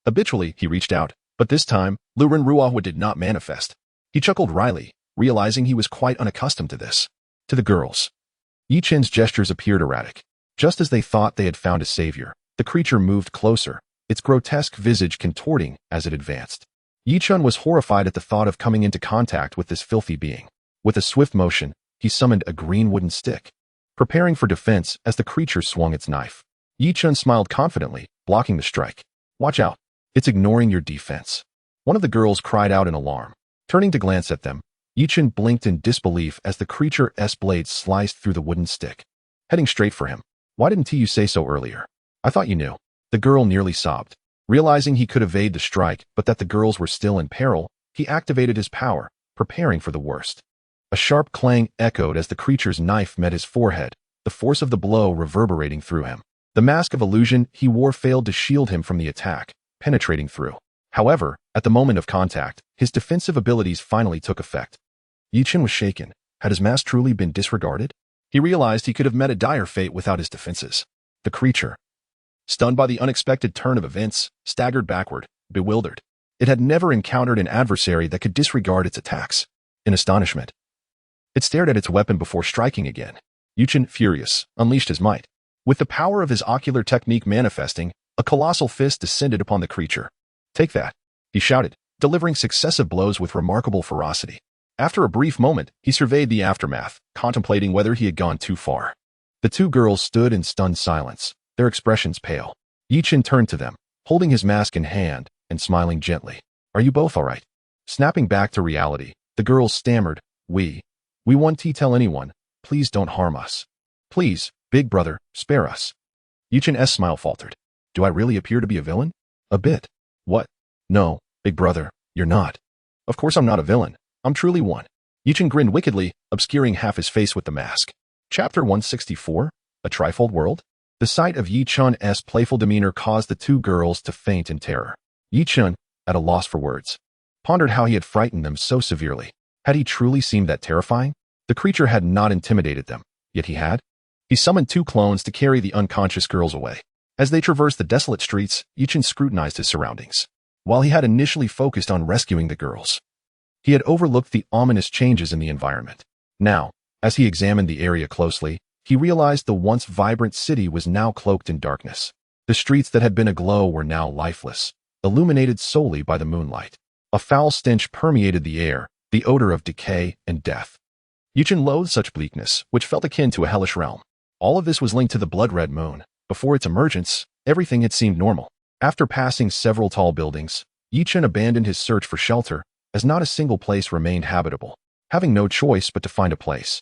Speaker 1: Habitually, he reached out, but this time, Lu Ren Ruahua did not manifest. He chuckled wryly, realizing he was quite unaccustomed to this. To the girls. Yi Chen's gestures appeared erratic. Just as they thought they had found a savior, the creature moved closer, its grotesque visage contorting as it advanced. Yi Chen was horrified at the thought of coming into contact with this filthy being. With a swift motion, he summoned a green wooden stick, preparing for defense as the creature swung its knife. Yi Chen smiled confidently, blocking the strike. Watch out. It's ignoring your defense. One of the girls cried out in alarm. Turning to glance at them, Yi Chen blinked in disbelief as the creature's blade sliced through the wooden stick, heading straight for him. Why didn't you say so earlier? I thought you knew. The girl nearly sobbed. Realizing he could evade the strike, but that the girls were still in peril, he activated his power, preparing for the worst. A sharp clang echoed as the creature's knife met his forehead, the force of the blow reverberating through him. The mask of illusion he wore failed to shield him from the attack, penetrating through. However, at the moment of contact, his defensive abilities finally took effect. Yi Chen was shaken. Had his mask truly been disregarded? He realized he could have met a dire fate without his defenses. The creature, stunned by the unexpected turn of events, staggered backward, bewildered. It had never encountered an adversary that could disregard its attacks. In astonishment, it stared at its weapon before striking again. Yi Chen, furious, unleashed his might. With the power of his ocular technique manifesting, a colossal fist descended upon the creature. Take that, he shouted, delivering successive blows with remarkable ferocity. After a brief moment, he surveyed the aftermath, contemplating whether he had gone too far. The two girls stood in stunned silence, their expressions pale. Yi Chen turned to them, holding his mask in hand and smiling gently. Are you both all right? Snapping back to reality, the girls stammered, We won't tell anyone. Please don't harm us. Please, big brother, spare us. Yi Chen's smile faltered. Do I really appear to be a villain? A bit. What? No, big brother, you're not. Of course I'm not a villain. I'm truly one. Yi Chen grinned wickedly, obscuring half his face with the mask. Chapter 164, A Trifold World? The sight of Yi Chen's playful demeanor caused the two girls to faint in terror. Yi Chen, at a loss for words, pondered how he had frightened them so severely. Had he truly seemed that terrifying? The creature had not intimidated them, yet he had. He summoned two clones to carry the unconscious girls away. As they traversed the desolate streets, Yi Chen scrutinized his surroundings. While he had initially focused on rescuing the girls, he had overlooked the ominous changes in the environment. Now, as he examined the area closely, he realized the once vibrant city was now cloaked in darkness. The streets that had been aglow were now lifeless, illuminated solely by the moonlight. A foul stench permeated the air, the odor of decay and death. Yi Chen loathed such bleakness, which felt akin to a hellish realm. All of this was linked to the blood-red moon. Before its emergence, everything had seemed normal. After passing several tall buildings, Yi Chen abandoned his search for shelter, as not a single place remained habitable. Having no choice but to find a place,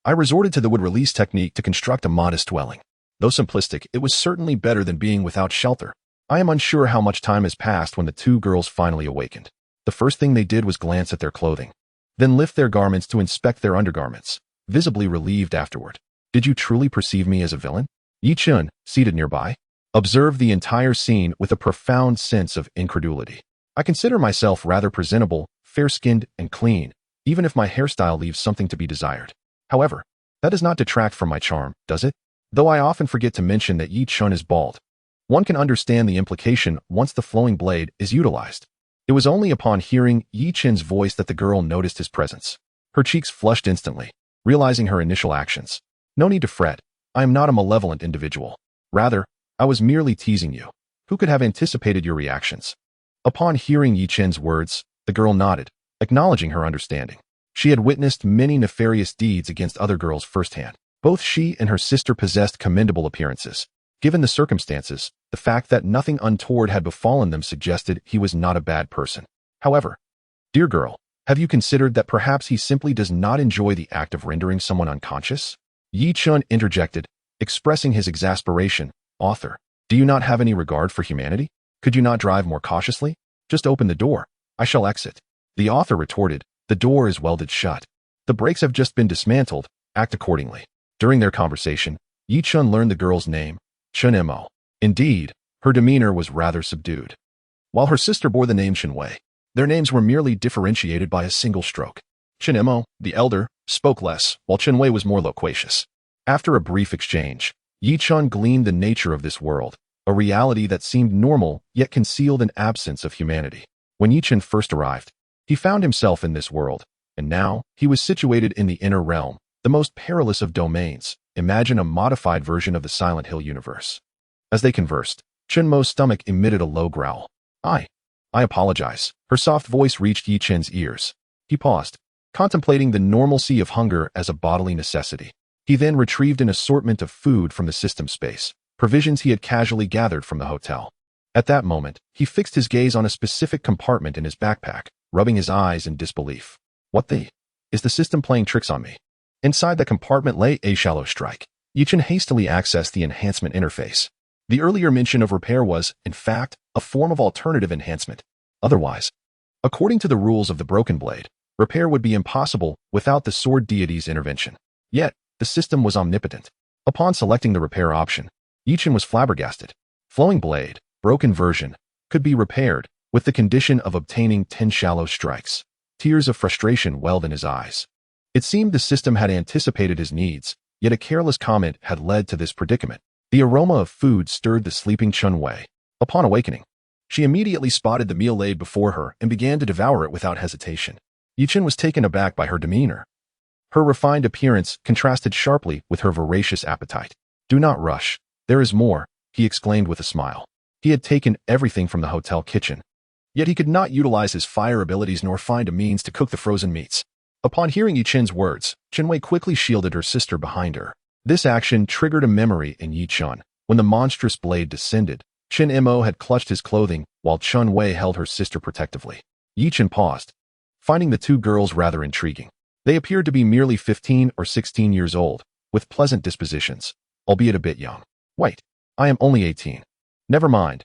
Speaker 1: I resorted to the wood release technique to construct a modest dwelling. Though simplistic, it was certainly better than being without shelter. I am unsure how much time has passed when the two girls finally awakened. The first thing they did was glance at their clothing, then lift their garments to inspect their undergarments, visibly relieved afterward. Did you truly perceive me as a villain? Yi Chen, seated nearby, observed the entire scene with a profound sense of incredulity. I consider myself rather presentable, fair-skinned, and clean, even if my hairstyle leaves something to be desired. However, that does not detract from my charm, does it? Though I often forget to mention that Yi Chen is bald. One can understand the implication once the flowing blade is utilized. It was only upon hearing Yi Chen's voice that the girl noticed his presence. Her cheeks flushed instantly, realizing her initial actions. No need to fret. I am not a malevolent individual. Rather, I was merely teasing you. Who could have anticipated your reactions? Upon hearing Yi Chen's words, the girl nodded, acknowledging her understanding. She had witnessed many nefarious deeds against other girls firsthand. Both she and her sister possessed commendable appearances. Given the circumstances, the fact that nothing untoward had befallen them suggested he was not a bad person. However, dear girl, have you considered that perhaps he simply does not enjoy the act of rendering someone unconscious? Yi Chen interjected, expressing his exasperation. Author, do you not have any regard for humanity? Could you not drive more cautiously? Just open the door. I shall exit. The author retorted, the door is welded shut. The brakes have just been dismantled. Act accordingly. During their conversation, Yi Chen learned the girl's name, Chen Mo. Indeed, her demeanor was rather subdued. While her sister bore the name Chen Wei, their names were merely differentiated by a single stroke. Chen Mo, the elder, spoke less, while Chen Wei was more loquacious. After a brief exchange, Yi Chen gleaned the nature of this world, a reality that seemed normal yet concealed an absence of humanity. When Yi Chen first arrived, he found himself in this world, and now he was situated in the inner realm, The most perilous of domains. Imagine a modified version of the Silent Hill universe. As they conversed, Chen Mo's stomach emitted a low growl. I apologize. Her soft voice reached Yi Chen's ears. He paused, contemplating the normalcy of hunger as a bodily necessity. He then retrieved an assortment of food from the system space, provisions he had casually gathered from the hotel. At that moment, he fixed his gaze on a specific compartment in his backpack, rubbing his eyes in disbelief. Is the system playing tricks on me? Inside the compartment lay a shallow strike. Yi Chen hastily accessed the enhancement interface. The earlier mention of repair was, in fact, a form of alternative enhancement. Otherwise, according to the rules of the Broken Blade, repair would be impossible without the sword deity's intervention. Yet, the system was omnipotent. Upon selecting the repair option, Yi Chen was flabbergasted. Flowing blade, broken version, could be repaired, with the condition of obtaining 10 shallow strikes. Tears of frustration welled in his eyes. It seemed the system had anticipated his needs, yet a careless comment had led to this predicament. The aroma of food stirred the sleeping Chen Wei. Upon awakening, she immediately spotted the meal laid before her and began to devour it without hesitation. Yi Chen was taken aback by her demeanor. Her refined appearance contrasted sharply with her voracious appetite. "Do not rush. There is more," he exclaimed with a smile. He had taken everything from the hotel kitchen, yet he could not utilize his fire abilities nor find a means to cook the frozen meats. Upon hearing Yi Chen's words, Chen Wei quickly shielded her sister behind her. This action triggered a memory in Yi Chen. When the monstrous blade descended, Chen Mo had clutched his clothing while Chen Wei held her sister protectively. Yi Chen paused, finding the two girls rather intriguing. They appeared to be merely 15 or 16 years old, with pleasant dispositions, albeit a bit young. "Wait, I am only 18. Never mind.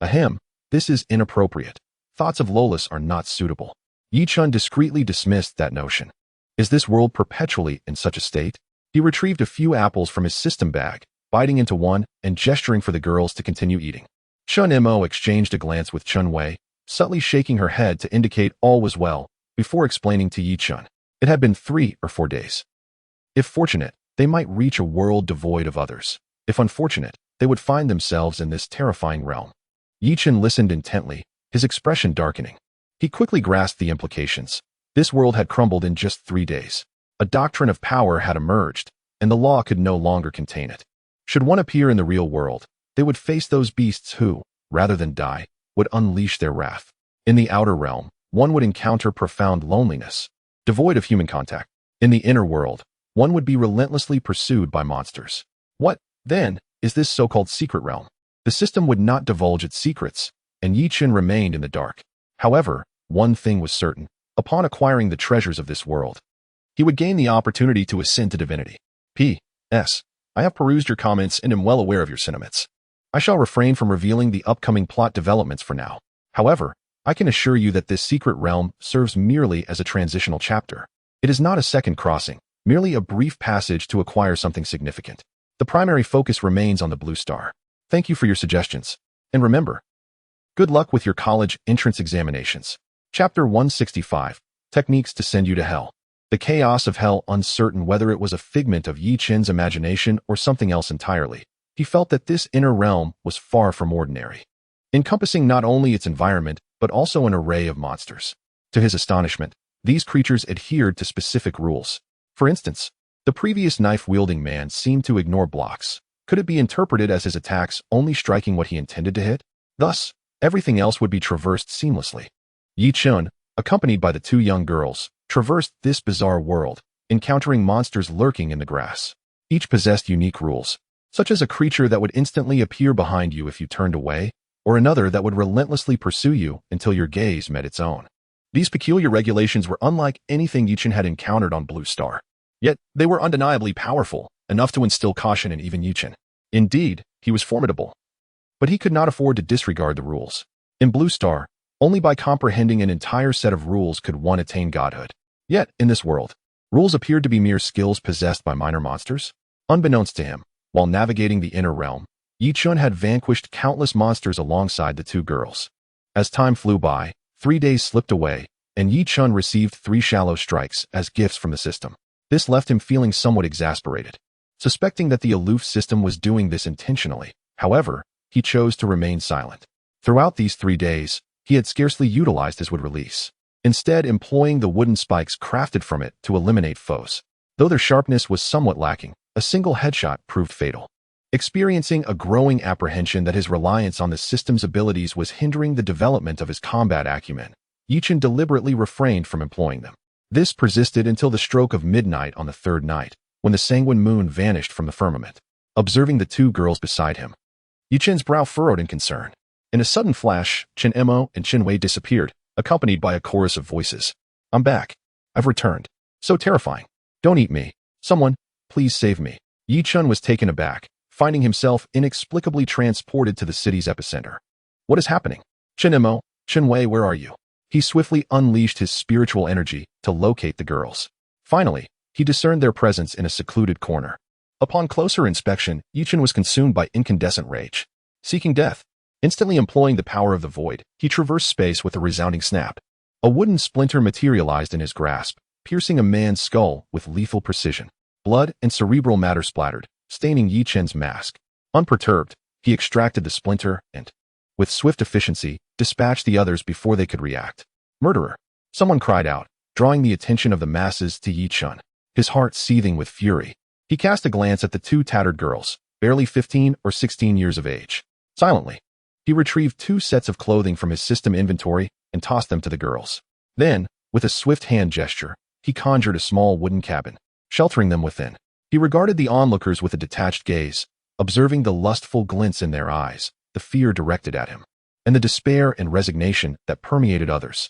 Speaker 1: Ahem, this is inappropriate. Thoughts of Lolis are not suitable." Yi Chen discreetly dismissed that notion. Is this world perpetually in such a state? He retrieved a few apples from his system bag, biting into one and gesturing for the girls to continue eating. Chen Mo exchanged a glance with Chen Wei, subtly shaking her head to indicate all was well, before explaining to Yi Chen. It had been 3 or 4 days. If fortunate, they might reach a world devoid of others. If unfortunate, they would find themselves in this terrifying realm. Yi Chen listened intently, his expression darkening. He quickly grasped the implications. This world had crumbled in just 3 days. A doctrine of power had emerged, and the law could no longer contain it. Should one appear in the real world, they would face those beasts who, rather than die, would unleash their wrath. In the outer realm, one would encounter profound loneliness, devoid of human contact. In the inner world, one would be relentlessly pursued by monsters. What, then, is this so-called secret realm? The system would not divulge its secrets, and Yi Chen remained in the dark. However, one thing was certain. Upon acquiring the treasures of this world, he would gain the opportunity to ascend to divinity. P.S. I have perused your comments and am well aware of your sentiments. I shall refrain from revealing the upcoming plot developments for now. However, I can assure you that this secret realm serves merely as a transitional chapter. It is not a second crossing, merely a brief passage to acquire something significant. The primary focus remains on the Blue Star. Thank you for your suggestions. And remember, good luck with your college entrance examinations. Chapter 165, Techniques to Send You to Hell. The chaos of hell, uncertain whether it was a figment of Yi Chen's imagination or something else entirely. He felt that this inner realm was far from ordinary, encompassing not only its environment, but also an array of monsters. To his astonishment, these creatures adhered to specific rules. For instance, the previous knife-wielding man seemed to ignore blocks. Could it be interpreted as his attacks only striking what he intended to hit? Thus, everything else would be traversed seamlessly. Yi Chen, accompanied by the 2 young girls, traversed this bizarre world, encountering monsters lurking in the grass. Each possessed unique rules, such as a creature that would instantly appear behind you if you turned away, or another that would relentlessly pursue you until your gaze met its own. These peculiar regulations were unlike anything Yi Chen had encountered on Blue Star. Yet, they were undeniably powerful, enough to instill caution in even Yi Chen. Indeed, he was formidable. But he could not afford to disregard the rules. In Blue Star, only by comprehending an entire set of rules could one attain godhood. Yet, in this world, rules appeared to be mere skills possessed by minor monsters. Unbeknownst to him, while navigating the inner realm, Yi Chen had vanquished countless monsters alongside the 2 girls. As time flew by, 3 days slipped away, and Yi Chen received 3 shallow strikes as gifts from the system. This left him feeling somewhat exasperated. Suspecting that the aloof system was doing this intentionally, however, he chose to remain silent. Throughout these 3 days, he had scarcely utilized his wood release, instead employing the wooden spikes crafted from it to eliminate foes. Though their sharpness was somewhat lacking, a single headshot proved fatal. Experiencing a growing apprehension that his reliance on the system's abilities was hindering the development of his combat acumen, Chen deliberately refrained from employing them. This persisted until the stroke of midnight on the third night, when the sanguine moon vanished from the firmament. Observing the two girls beside him, Chen's brow furrowed in concern. In a sudden flash, Chen Mo and Chen Wei disappeared, accompanied by a chorus of voices. "I'm back. I've returned. So terrifying. Don't eat me. Someone, please save me." Chen was taken aback, finding himself inexplicably transported to the city's epicenter. "What is happening? Chen Mo, Chen Wei, where are you?" He swiftly unleashed his spiritual energy to locate the girls. Finally, he discerned their presence in a secluded corner. Upon closer inspection, Chen was consumed by incandescent rage. Seeking death, instantly employing the power of the void, he traversed space with a resounding snap. A wooden splinter materialized in his grasp, piercing a man's skull with lethal precision. Blood and cerebral matter splattered, staining Chen's mask. Unperturbed, he extracted the splinter and, with swift efficiency, dispatched the others before they could react. "Murderer!" someone cried out, drawing the attention of the masses to Chen. His heart seething with fury, he cast a glance at the two tattered girls, barely 15 or 16 years of age. Silently, he retrieved 2 sets of clothing from his system inventory and tossed them to the girls. Then, with a swift hand gesture, he conjured a small wooden cabin, sheltering them within. He regarded the onlookers with a detached gaze, observing the lustful glints in their eyes, the fear directed at him, and the despair and resignation that permeated others.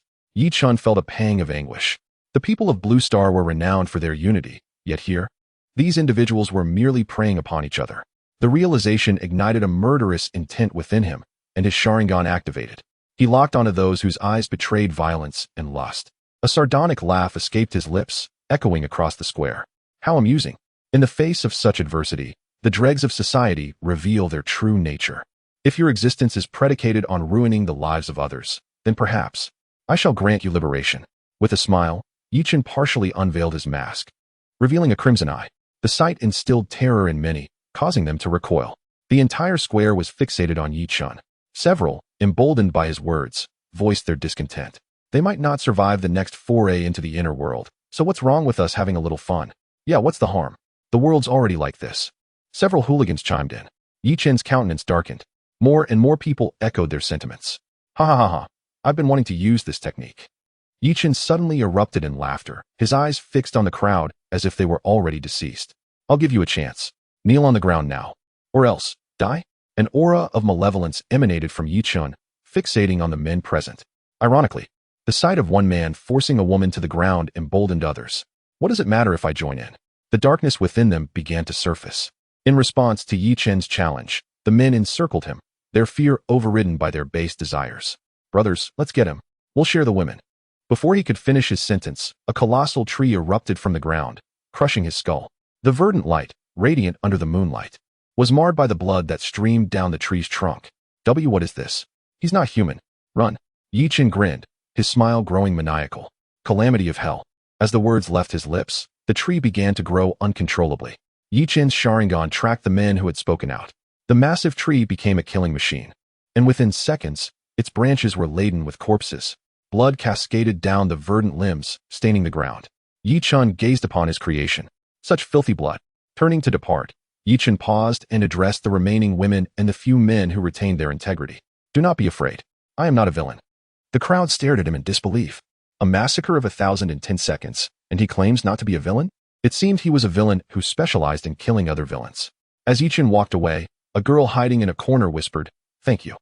Speaker 1: Chen felt a pang of anguish. The people of Blue Star were renowned for their unity, yet here, these individuals were merely preying upon each other. The realization ignited a murderous intent within him, and his Sharingan activated. He locked onto those whose eyes betrayed violence and lust. A sardonic laugh escaped his lips, echoing across the square. How amusing. In the face of such adversity, the dregs of society reveal their true nature. If your existence is predicated on ruining the lives of others, then perhaps I shall grant you liberation. With a smile, Chen partially unveiled his mask, revealing a crimson eye. The sight instilled terror in many, causing them to recoil. The entire square was fixated on Chen. Several, emboldened by his words, voiced their discontent. They might not survive the next foray into the inner world, so what's wrong with us having a little fun? Yeah, what's the harm? The world's already like this. Several hooligans chimed in. Chen's countenance darkened. More and more people echoed their sentiments. "Ha ha ha ha, I've been wanting to use this technique." Chen suddenly erupted in laughter, his eyes fixed on the crowd as if they were already deceased. "I'll give you a chance. Kneel on the ground now. Or else, die?" An aura of malevolence emanated from Chen, fixating on the men present. Ironically, the sight of one man forcing a woman to the ground emboldened others. What does it matter if I join in? The darkness within them began to surface. In response to Chen's challenge, the men encircled him, their fear overridden by their base desires. "Brothers, let's get him. We'll share the women." Before he could finish his sentence, a colossal tree erupted from the ground, crushing his skull. The verdant light, radiant under the moonlight, was marred by the blood that streamed down the tree's trunk. What is this? He's not human. Run. Chen grinned, his smile growing maniacal. Calamity of hell. As the words left his lips, the tree began to grow uncontrollably. Chen's Sharingan tracked the men who had spoken out. The massive tree became a killing machine, and within seconds, its branches were laden with corpses. Blood cascaded down the verdant limbs, staining the ground. Chen gazed upon his creation. Such filthy blood. Turning to depart, Chen paused and addressed the remaining women and the few men who retained their integrity. "Do not be afraid. I am not a villain." The crowd stared at him in disbelief. A massacre of 1,010 seconds, and he claims not to be a villain? It seemed he was a villain who specialized in killing other villains. As Chen walked away, a girl hiding in a corner whispered, "Thank you."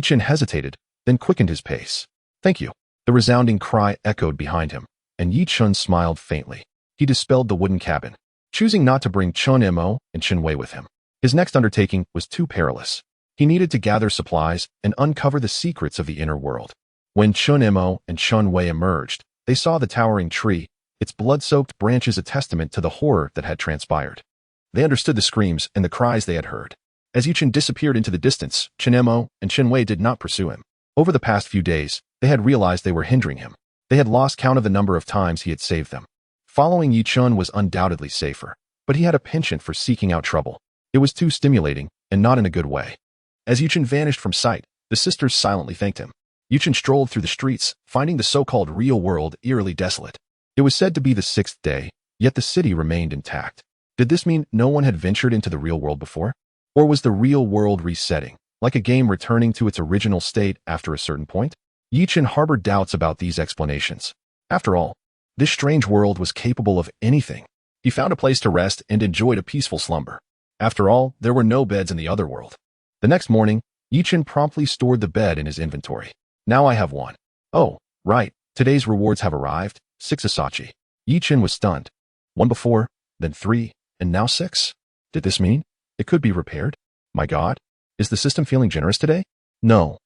Speaker 1: Chen hesitated, then quickened his pace. "Thank you." The resounding cry echoed behind him, and Chen smiled faintly. He dispelled the wooden cabin, choosing not to bring Chen Mo and Chen Wei with him. His next undertaking was too perilous. He needed to gather supplies and uncover the secrets of the inner world. When Chen Mo and Chen Wei emerged, they saw the towering tree, its blood-soaked branches a testament to the horror that had transpired. They understood the screams and the cries they had heard. As Chen disappeared into the distance, Chen Mo and Chen Wei did not pursue him. Over the past few days, they had realized they were hindering him. They had lost count of the number of times he had saved them. Following Chen was undoubtedly safer, but he had a penchant for seeking out trouble. It was too stimulating, and not in a good way. As Chen vanished from sight, the sisters silently thanked him. Chen strolled through the streets, finding the so-called real world eerily desolate. It was said to be the 6th day, Yet the city remained intact. Did this mean no one had ventured into the real world before? Or was the real world resetting, like a game returning to its original state after a certain point? Chen harbored doubts about these explanations. After all, this strange world was capable of anything. He found a place to rest and enjoyed a peaceful slumber. After all, there were no beds in the other world. The next morning, Chen promptly stored the bed in his inventory. Now I have one. Oh, right, today's rewards have arrived. 6 Asachi. Chen was stunned. 1 before, then 3, and now 6? Did this mean it could be repaired? My God, is the system feeling generous today? No.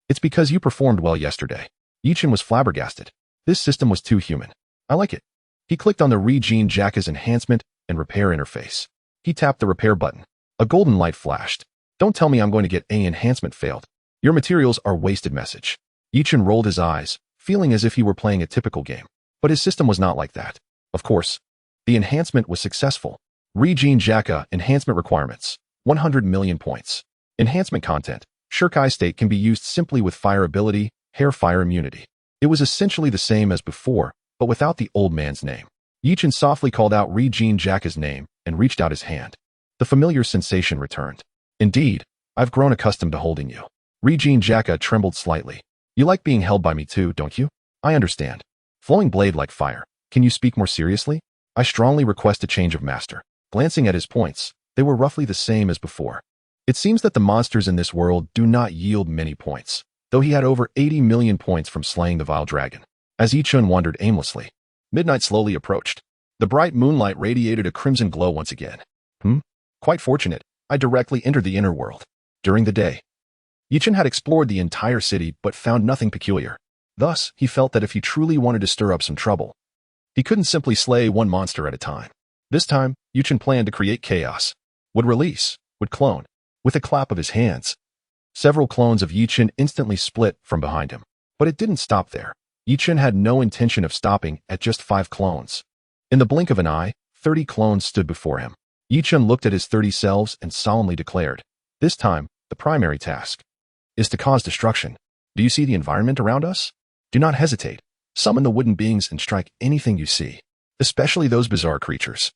Speaker 1: It's because you performed well yesterday. Chen was flabbergasted. This system was too human. I like it. He clicked on the Regine Jacka's enhancement and repair interface. He tapped the repair button. A golden light flashed. Don't tell me I'm going to get A enhancement failed. Your materials are wasted message. Chen rolled his eyes, feeling as if he were playing a typical game. But his system was not like that. Of course, the enhancement was successful. Regine Jacka enhancement requirements. 100 million points. Enhancement content. Shirkai state can be used simply with fire ability, hair fire immunity. It was essentially the same as before, but without the old man's name. Chen softly called out Regine Jacka's name and reached out his hand. The familiar sensation returned. Indeed, I've grown accustomed to holding you. Regine Jacka trembled slightly. You like being held by me too, don't you? I understand. Flowing blade like fire. Can you speak more seriously? I strongly request a change of master. Glancing at his points, they were roughly the same as before. It seems that the monsters in this world do not yield many points, though he had over 80 million points from slaying the vile dragon. As Chen wandered aimlessly, midnight slowly approached. The bright moonlight radiated a crimson glow once again. Quite fortunate, I directly entered the inner world. During the day, Chen had explored the entire city but found nothing peculiar. Thus, he felt that if he truly wanted to stir up some trouble, he couldn't simply slay one monster at a time. This time, Chen planned to create chaos. Would release, would clone. With a clap of his hands, several clones of Chen instantly split from behind him. But it didn't stop there. Chen had no intention of stopping at just 5 clones. In the blink of an eye, 30 clones stood before him. Chen looked at his 30 selves and solemnly declared, this time, the primary task is to cause destruction. Do you see the environment around us? Do not hesitate. Summon the wooden beings and strike anything you see, especially those bizarre creatures.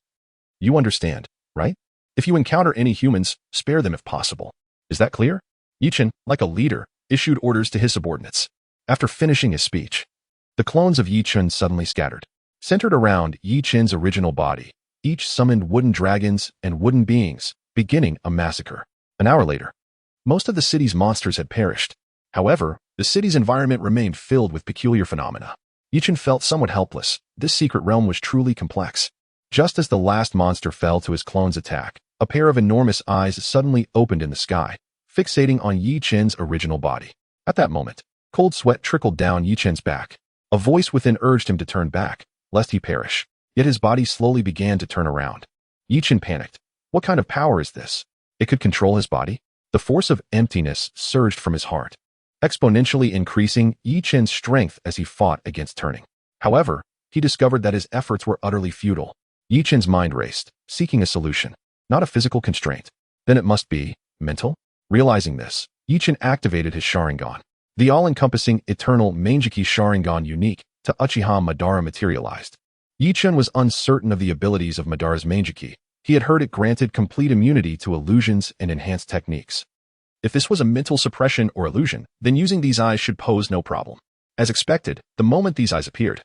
Speaker 1: You understand, right? If you encounter any humans, spare them if possible. Is that clear? Chen, like a leader, issued orders to his subordinates. After finishing his speech, the clones of Chen suddenly scattered. Centered around Chen's original body, each summoned wooden dragons and wooden beings, beginning a massacre. An hour later, most of the city's monsters had perished. However, the city's environment remained filled with peculiar phenomena. Chen felt somewhat helpless. This secret realm was truly complex. Just as the last monster fell to his clone's attack, a pair of enormous eyes suddenly opened in the sky, fixating on Chen's original body. At that moment, cold sweat trickled down Chen's back. A voice within urged him to turn back, lest he perish. Yet his body slowly began to turn around. Chen panicked. What kind of power is this? It could control his body? The force of emptiness surged from his heart, exponentially increasing Chen's strength as he fought against turning. However, he discovered that his efforts were utterly futile. Chen's mind raced, seeking a solution, not a physical constraint. Then it must be mental? Realizing this, Chen activated his Sharingan. The all-encompassing eternal Mangeki Sharingan unique to Uchiha Madara materialized. Chen was uncertain of the abilities of Madara's Mangeki. He had heard it granted complete immunity to illusions and enhanced techniques. If this was a mental suppression or illusion, then using these eyes should pose no problem. As expected, the moment these eyes appeared,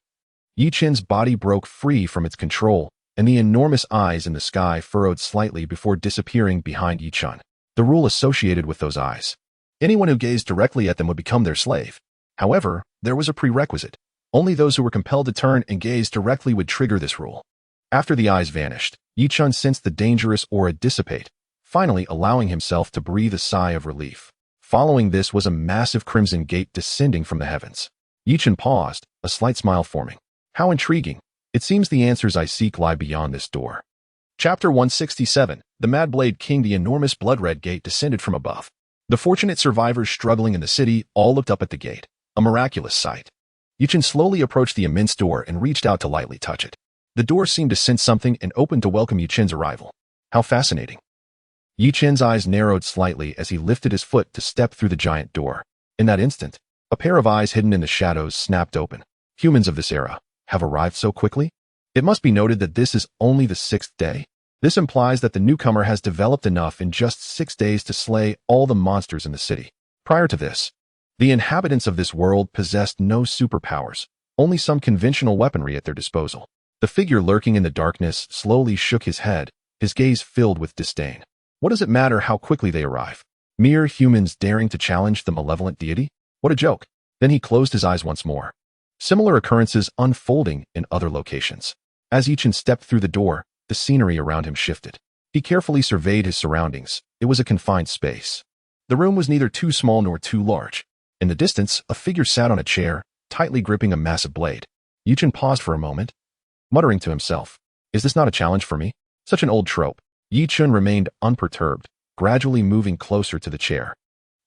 Speaker 1: Chen's body broke free from its control, and the enormous eyes in the sky furrowed slightly before disappearing behind Chen. The rule associated with those eyes: anyone who gazed directly at them would become their slave. However, there was a prerequisite. Only those who were compelled to turn and gaze directly would trigger this rule. After the eyes vanished, Chen sensed the dangerous aura dissipate, finally allowing himself to breathe a sigh of relief. Following this was a massive crimson gate descending from the heavens. Chen paused, a slight smile forming. How intriguing. It seems the answers I seek lie beyond this door. Chapter 167, The Mad Blade King. The enormous blood-red gate descended from above. The fortunate survivors struggling in the city all looked up at the gate, a miraculous sight. Chen slowly approached the immense door and reached out to lightly touch it. The door seemed to sense something and opened to welcome Chen's arrival. How fascinating. Chen's eyes narrowed slightly as he lifted his foot to step through the giant door. In that instant, a pair of eyes hidden in the shadows snapped open. Humans of this era have arrived so quickly? It must be noted that this is only the 6th day. This implies that the newcomer has developed enough in just 6 days to slay all the monsters in the city. Prior to this, the inhabitants of this world possessed no superpowers, only some conventional weaponry at their disposal. The figure lurking in the darkness slowly shook his head, his gaze filled with disdain. What does it matter how quickly they arrive? Mere humans daring to challenge the malevolent deity? What a joke. Then he closed his eyes once more. Similar occurrences unfolding in other locations. As Chen stepped through the door, the scenery around him shifted. He carefully surveyed his surroundings. It was a confined space. The room was neither too small nor too large. In the distance, a figure sat on a chair, tightly gripping a massive blade. Chen paused for a moment, muttering to himself, "Is this not a challenge for me?" Such an old trope. Chen remained unperturbed, gradually moving closer to the chair.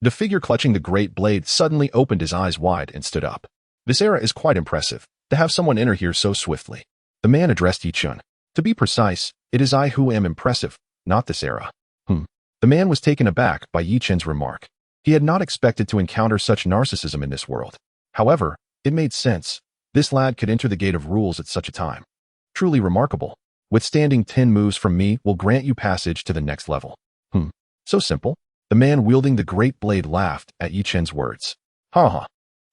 Speaker 1: The figure clutching the great blade suddenly opened his eyes wide and stood up. "This era is quite impressive, to have someone enter here so swiftly." The man addressed Chen. "To be precise, it is I who am impressive, not this era." The man was taken aback by Chen's remark. He had not expected to encounter such narcissism in this world. However, it made sense. This lad could enter the gate of rules at such a time. "Truly remarkable. Withstanding 10 moves from me will grant you passage to the next level." So simple. The man wielding the great blade laughed at Chen's words. "Ha ha.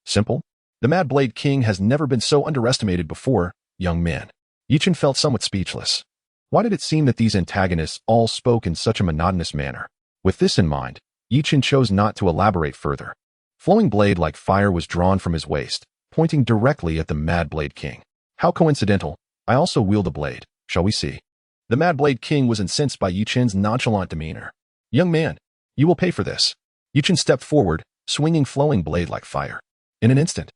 Speaker 1: Simple? The Mad Blade King has never been so underestimated before, young man." Chen felt somewhat speechless. Why did it seem that these antagonists all spoke in such a monotonous manner? With this in mind, Chen chose not to elaborate further. Flowing blade like fire was drawn from his waist, pointing directly at the Mad Blade King. "How coincidental. I also wield a blade. Shall we see?" The Mad Blade King was incensed by Chen's nonchalant demeanor. "Young man, you will pay for this." Chen stepped forward, swinging flowing blade like fire. In an instant,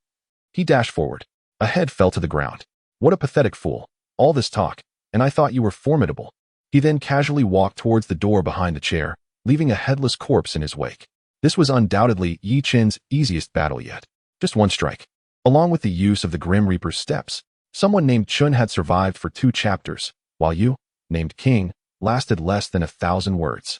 Speaker 1: he dashed forward. A head fell to the ground. "What a pathetic fool. All this talk, and I thought you were formidable." He then casually walked towards the door behind the chair, leaving a headless corpse in his wake. This was undoubtedly Chen's easiest battle yet. Just one strike. Along with the use of the Grim Reaper's steps, someone named Chen had survived for 2 chapters, while you, named King, lasted less than 1,000 words.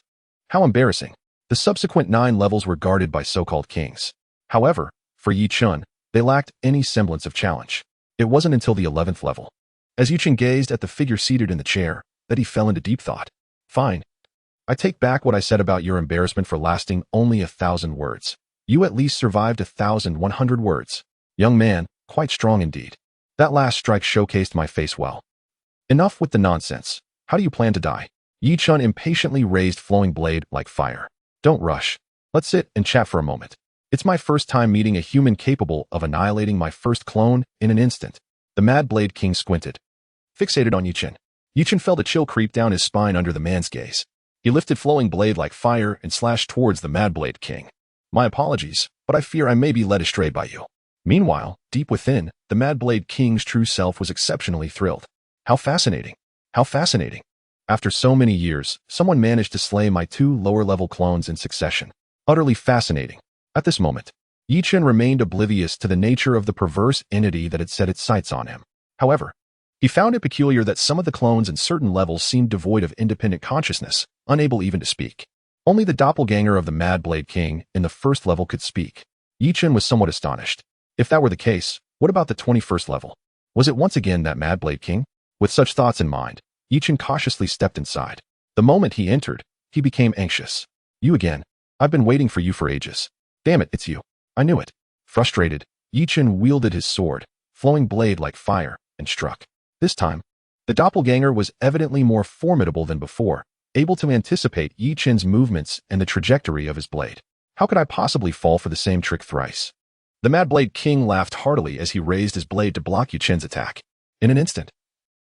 Speaker 1: How embarrassing. The subsequent 9 levels were guarded by so-called kings. However, for Chen, they lacked any semblance of challenge. It wasn't until the 11th level, as Chen gazed at the figure seated in the chair, that he fell into deep thought. "Fine. I take back what I said about your embarrassment for lasting only 1,000 words. You at least survived 1,100 words. Young man, quite strong indeed. That last strike showcased my face well. Enough with the nonsense. How do you plan to die?" Chen impatiently raised flowing blade like fire. "Don't rush. Let's sit and chat for a moment. It's my first time meeting a human capable of annihilating my first clone in an instant." The Mad Blade King squinted, fixated on Chen. Chen felt a chill creep down his spine under the man's gaze. He lifted flowing blade like fire and slashed towards the Mad Blade King. "My apologies, but I fear I may be led astray by you." Meanwhile, deep within, the Mad Blade King's true self was exceptionally thrilled. How fascinating. How fascinating. After so many years, someone managed to slay my 2 lower-level clones in succession. Utterly fascinating. At this moment, Chen remained oblivious to the nature of the perverse entity that had set its sights on him. However, he found it peculiar that some of the clones in certain levels seemed devoid of independent consciousness, unable even to speak. Only the doppelganger of the Mad Blade King in the 1st level could speak. Chen was somewhat astonished. If that were the case, what about the 21st level? Was it once again that Mad Blade King? With such thoughts in mind, Chen cautiously stepped inside. The moment he entered, he became anxious. "You again. I've been waiting for you for ages. Damn it, it's you. I knew it." Frustrated, Chen wielded his sword, flowing blade like fire, and struck. This time, the doppelganger was evidently more formidable than before, able to anticipate Chen's movements and the trajectory of his blade. How could I possibly fall for the same trick thrice? The Mad Blade King laughed heartily as he raised his blade to block Chen's attack. In an instant,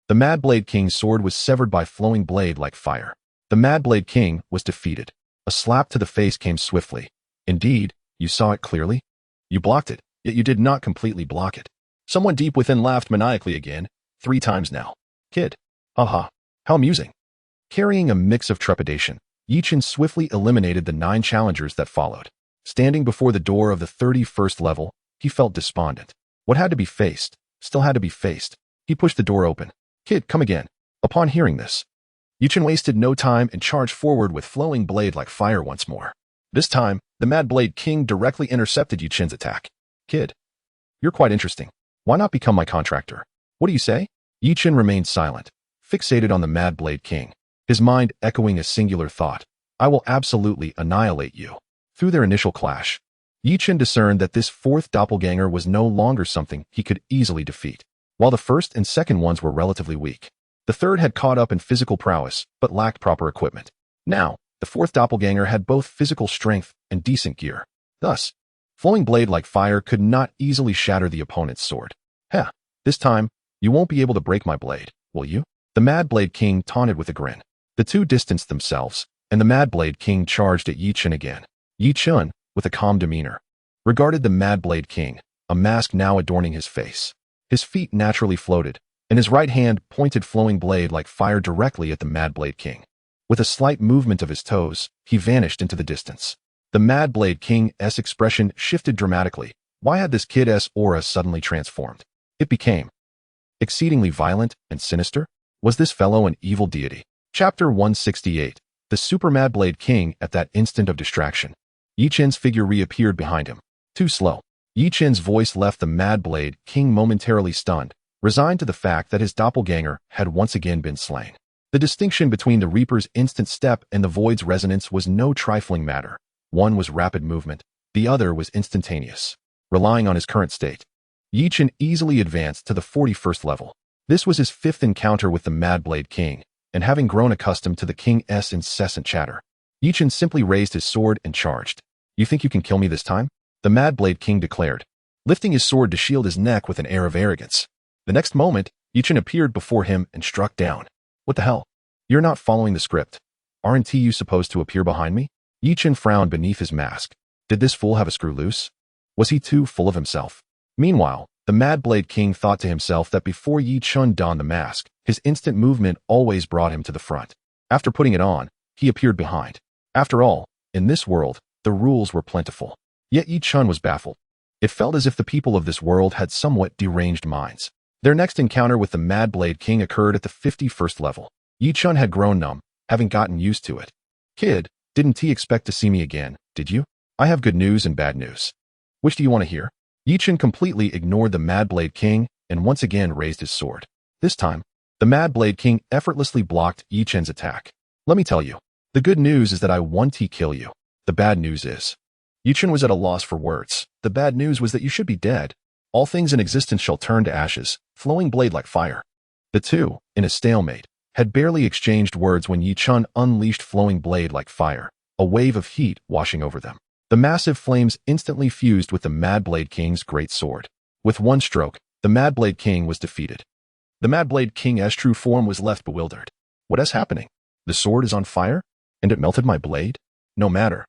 Speaker 1: the Mad Blade King's sword was severed by flowing blade like fire. The Mad Blade King was defeated. A slap to the face came swiftly. "Indeed, you saw it clearly? You blocked it, yet you did not completely block it." Someone deep within laughed maniacally again, 3 times now. "Kid. Haha. How amusing." Carrying a mix of trepidation, Chen swiftly eliminated the 9 challengers that followed. Standing before the door of the 31st level, he felt despondent. What had to be faced, still had to be faced. He pushed the door open. "Kid, come again." Upon hearing this, Chen wasted no time and charged forward with flowing blade like fire once more. This time, the Mad Blade King directly intercepted Chen's attack. "Kid, you're quite interesting. Why not become my contractor? What do you say?" Yi Chen remained silent, fixated on the Mad Blade King, his mind echoing a singular thought: I will absolutely annihilate you. Through their initial clash, Yi Chen discerned that this fourth doppelganger was no longer something he could easily defeat. While the first and second ones were relatively weak, the third had caught up in physical prowess but lacked proper equipment. Now, the fourth doppelganger had both physical strength and decent gear. Thus, flowing blade like fire could not easily shatter the opponent's sword. Heh, this time, you won't be able to break my blade, will you? The Mad Blade King taunted with a grin. The two distanced themselves, and the Mad Blade King charged at Yi Chen again. Yi Chen, with a calm demeanor, regarded the Mad Blade King, a mask now adorning his face. His feet naturally floated, and his right hand pointed flowing blade like fire directly at the Mad Blade King. With a slight movement of his toes, he vanished into the distance. The Mad Blade King's expression shifted dramatically. Why had this kid's aura suddenly transformed? It became exceedingly violent and sinister. Was this fellow an evil deity? Chapter 168. The Super Mad Blade King. At that instant of distraction, Yi Chen's figure reappeared behind him. Too slow. Yi Chen's voice left the Mad Blade King momentarily stunned, resigned to the fact that his doppelganger had once again been slain. The distinction between the Reaper's instant step and the Void's resonance was no trifling matter. One was rapid movement, the other was instantaneous. Relying on his current state, Yi Chen easily advanced to the 41st level. This was his fifth encounter with the Mad Blade King, and having grown accustomed to the King's incessant chatter, Yi Chen simply raised his sword and charged. You think you can kill me this time? The Mad Blade King declared, lifting his sword to shield his neck with an air of arrogance. The next moment, Yi Chen appeared before him and struck down. What the hell? You're not following the script. Aren't you supposed to appear behind me? Yi Chen frowned beneath his mask. Did this fool have a screw loose? Was he too full of himself? Meanwhile, the Mad Blade King thought to himself that before Yi Chen donned the mask, his instant movement always brought him to the front. After putting it on, he appeared behind. After all, in this world, the rules were plentiful. Yet Yi Chen was baffled. It felt as if the people of this world had somewhat deranged minds. Their next encounter with the Mad Blade King occurred at the 51st level. Yi Chen had grown numb, having gotten used to it. Kid, didn't he expect to see me again, did you? I have good news and bad news. Which do you want to hear? Yi Chen completely ignored the Mad Blade King and once again raised his sword. This time, the Mad Blade King effortlessly blocked Yi Chen's attack. Let me tell you, the good news is that I won't kill you. The bad news is, Yi Chen was at a loss for words. The bad news was that you should be dead. All things in existence shall turn to ashes, flowing blade like fire. The two, in a stalemate, had barely exchanged words when Yi Chen unleashed flowing blade like fire, a wave of heat washing over them. The massive flames instantly fused with the Mad Blade King's great sword. With one stroke, the Mad Blade King was defeated. The Mad Blade King's true form was left bewildered. What is happening? The sword is on fire? And it melted my blade? No matter.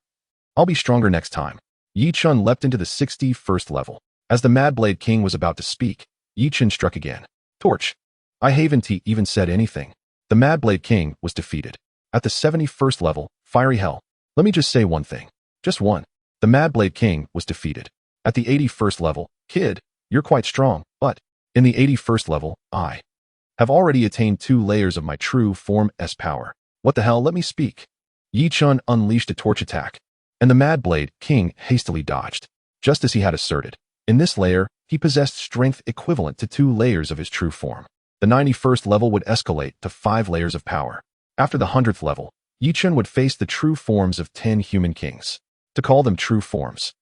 Speaker 1: I'll be stronger next time. Yi Chen leapt into the 61st level. As the Mad Blade King was about to speak, Yi Chen struck again. Torch. I haven't even said anything. The Mad Blade King was defeated. At the 71st level, fiery hell. Let me just say one thing. Just one. The Mad Blade King was defeated. At the 81st level, kid, you're quite strong, but in the 81st level, I have already attained 2 layers of my true form's power. What the hell? Let me speak. Yi Chen unleashed a torch attack, and the Mad Blade King hastily dodged. Just as he had asserted, in this layer, he possessed strength equivalent to 2 layers of his true form. The 91st level would escalate to 5 layers of power. After the 100th level, Yi Chen would face the true forms of 10 human kings. To call them true forms,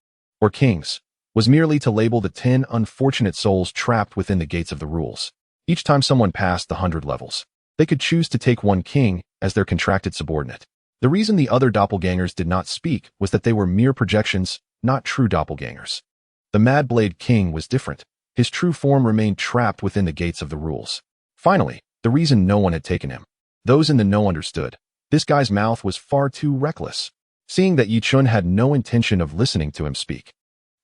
Speaker 1: or kings, was merely to label the 10 unfortunate souls trapped within the gates of the rules. Each time someone passed the 100 levels, they could choose to take one king as their contracted subordinate. The reason the other doppelgangers did not speak was that they were mere projections, not true doppelgangers. The Mad Blade King was different. His true form remained trapped within the gates of the rules. Finally, the reason no one had taken him. Those in the know understood. This guy's mouth was far too reckless. Seeing that Yi Chen had no intention of listening to him speak,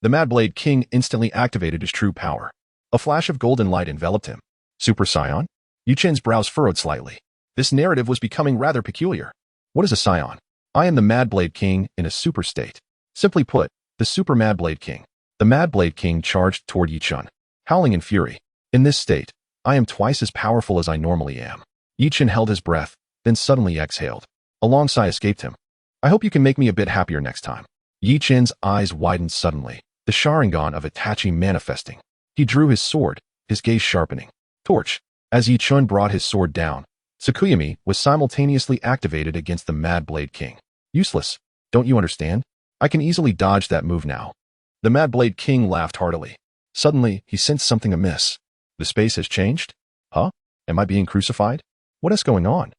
Speaker 1: the Mad Blade King instantly activated his true power. A flash of golden light enveloped him. Super Scion? Yi Chen's brows furrowed slightly. This narrative was becoming rather peculiar. What is a Scion? I am the Mad Blade King in a super state. Simply put, the Super Mad Blade King. The Mad Blade King charged toward Yi Chen, howling in fury. In this state, I am twice as powerful as I normally am. Yi Chen held his breath, then suddenly exhaled. A long sigh escaped him. I hope you can make me a bit happier next time. Yi Chen's eyes widened suddenly, the Sharingan of Itachi manifesting. He drew his sword, his gaze sharpening. Torch. As Yi Chun brought his sword down, Tsukuyomi was simultaneously activated against the Mad Blade King. Useless. Don't you understand? I can easily dodge that move now. The Mad Blade King laughed heartily. Suddenly, he sensed something amiss. The space has changed? Huh? Am I being crucified? What is going on?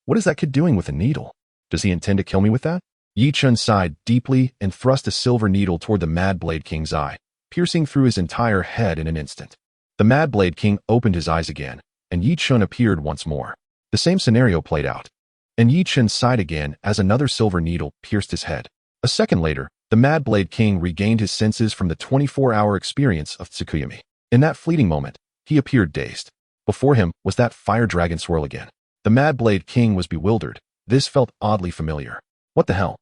Speaker 1: What is that kid doing with a needle? Does he intend to kill me with that? Yi Chun sighed deeply and thrust a silver needle toward the Mad Blade King's eye, piercing through his entire head in an instant. The Mad Blade King opened his eyes again, and Yi Chun appeared once more. The same scenario played out, and Yi Chun sighed again as another silver needle pierced his head. A second later, the Mad Blade King regained his senses from the 24-hour experience of Tsukuyomi. In that fleeting moment, he appeared dazed. Before him was that fire dragon swirl again. The Mad Blade King was bewildered. This felt oddly familiar. What the hell?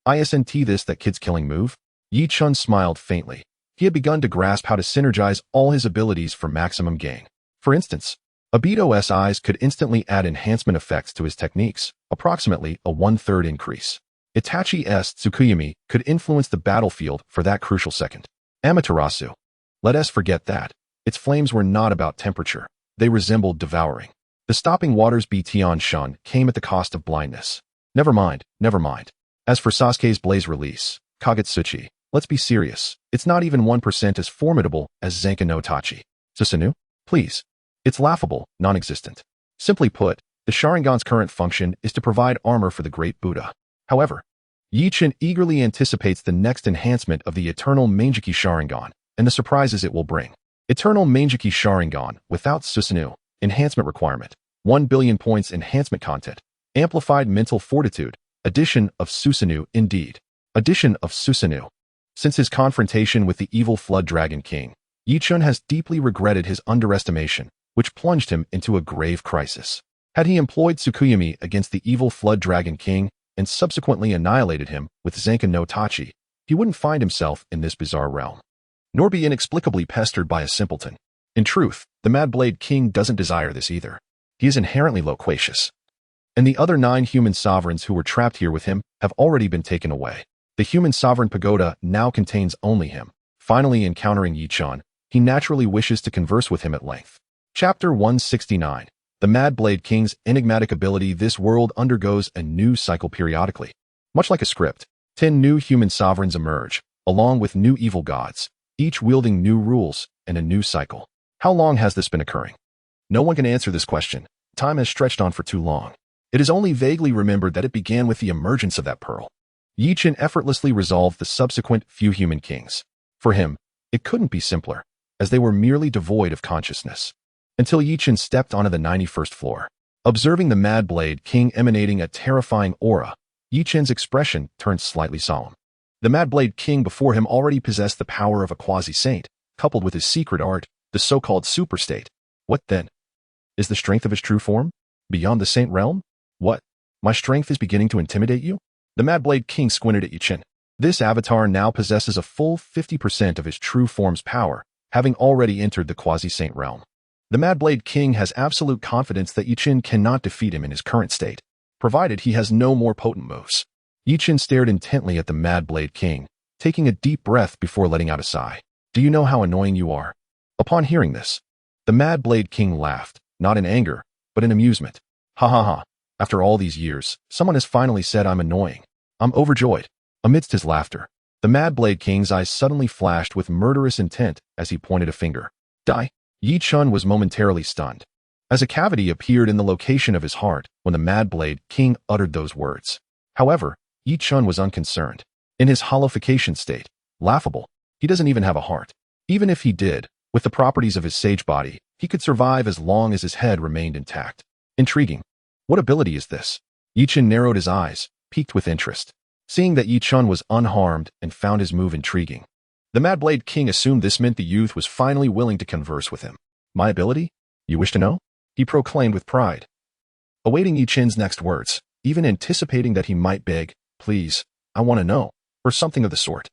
Speaker 1: Isn't this that kid's killing move? Yi Chun smiled faintly. He had begun to grasp how to synergize all his abilities for maximum gain. For instance, Obito's eyes could instantly add enhancement effects to his techniques, approximately a 1/3 increase. Itachi's Tsukuyomi could influence the battlefield for that crucial second. Amaterasu. Let us forget that. Its flames were not about temperature. They resembled devouring. The stopping waters Tian Shun came at the cost of blindness. Never mind, never mind. As for Sasuke's blaze release, Kagutsuchi, let's be serious. It's not even 1% as formidable as Zenka no Tachi. Susanoo? Please. It's laughable, non-existent. Simply put, the Sharingan's current function is to provide armor for the great Buddha. However, Yi Chun eagerly anticipates the next enhancement of the Eternal Mangeki Sharingan and the surprises it will bring. Eternal Mangeki Sharingan without Susanoo. Enhancement requirement. 1 billion points enhancement content. Amplified mental fortitude. Addition of Susanoo indeed. Addition of Susanoo. Since his confrontation with the evil Flood Dragon King, Yi Chun has deeply regretted his underestimation, which plunged him into a grave crisis. Had he employed Tsukuyomi against the evil Flood Dragon King and subsequently annihilated him with Zenka no Tachi, he wouldn't find himself in this bizarre realm, nor be inexplicably pestered by a simpleton. In truth, the Mad Blade King doesn't desire this either. He is inherently loquacious. And the other 9 human sovereigns who were trapped here with him have already been taken away. The human sovereign pagoda now contains only him. Finally encountering Yi Chun, he naturally wishes to converse with him at length. Chapter 169. The Mad Blade King's enigmatic ability. This world undergoes a new cycle periodically. Much like a script, 10 new human sovereigns emerge, along with new evil gods, each wielding new rules and a new cycle. How long has this been occurring? No one can answer this question. Time has stretched on for too long. It is only vaguely remembered that it began with the emergence of that pearl. Yi Chun effortlessly resolved the subsequent few human kings. For him, it couldn't be simpler, as they were merely devoid of consciousness. Until Yi Chun stepped onto the 91st floor. Observing the Mad Blade King emanating a terrifying aura, Yi Chun's expression turned slightly solemn. The Mad Blade King before him already possessed the power of a quasi-saint, coupled with his secret art, the so-called super state. What then? Is the strength of his true form beyond the saint realm? What? My strength is beginning to intimidate you? The Mad Blade King squinted at Yi Chun. This avatar now possesses a full 50% of his true form's power, having already entered the quasi-saint realm. The Mad Blade King has absolute confidence that Yi Chun cannot defeat him in his current state, provided he has no more potent moves. Yi Chun stared intently at the Mad Blade King, taking a deep breath before letting out a sigh. Do you know how annoying you are? Upon hearing this, the Mad Blade King laughed, not in anger, but in amusement. Ha ha ha. After all these years, someone has finally said I'm annoying. I'm overjoyed. Amidst his laughter, the Mad Blade King's eyes suddenly flashed with murderous intent as he pointed a finger. Die. Yi Chun was momentarily stunned, as a cavity appeared in the location of his heart when the Mad Blade King uttered those words. However, Yi Chun was unconcerned. In his hollowification state, laughable, he doesn't even have a heart. Even if he did, with the properties of his sage body, he could survive as long as his head remained intact. Intriguing. What ability is this? Yi Chun narrowed his eyes, piqued with interest, seeing that Yi Chun was unharmed and found his move intriguing. The Mad Blade King assumed this meant the youth was finally willing to converse with him. My ability? You wish to know? He proclaimed with pride. Awaiting Yi Chun's next words, even anticipating that he might beg, please, I want to know, or something of the sort.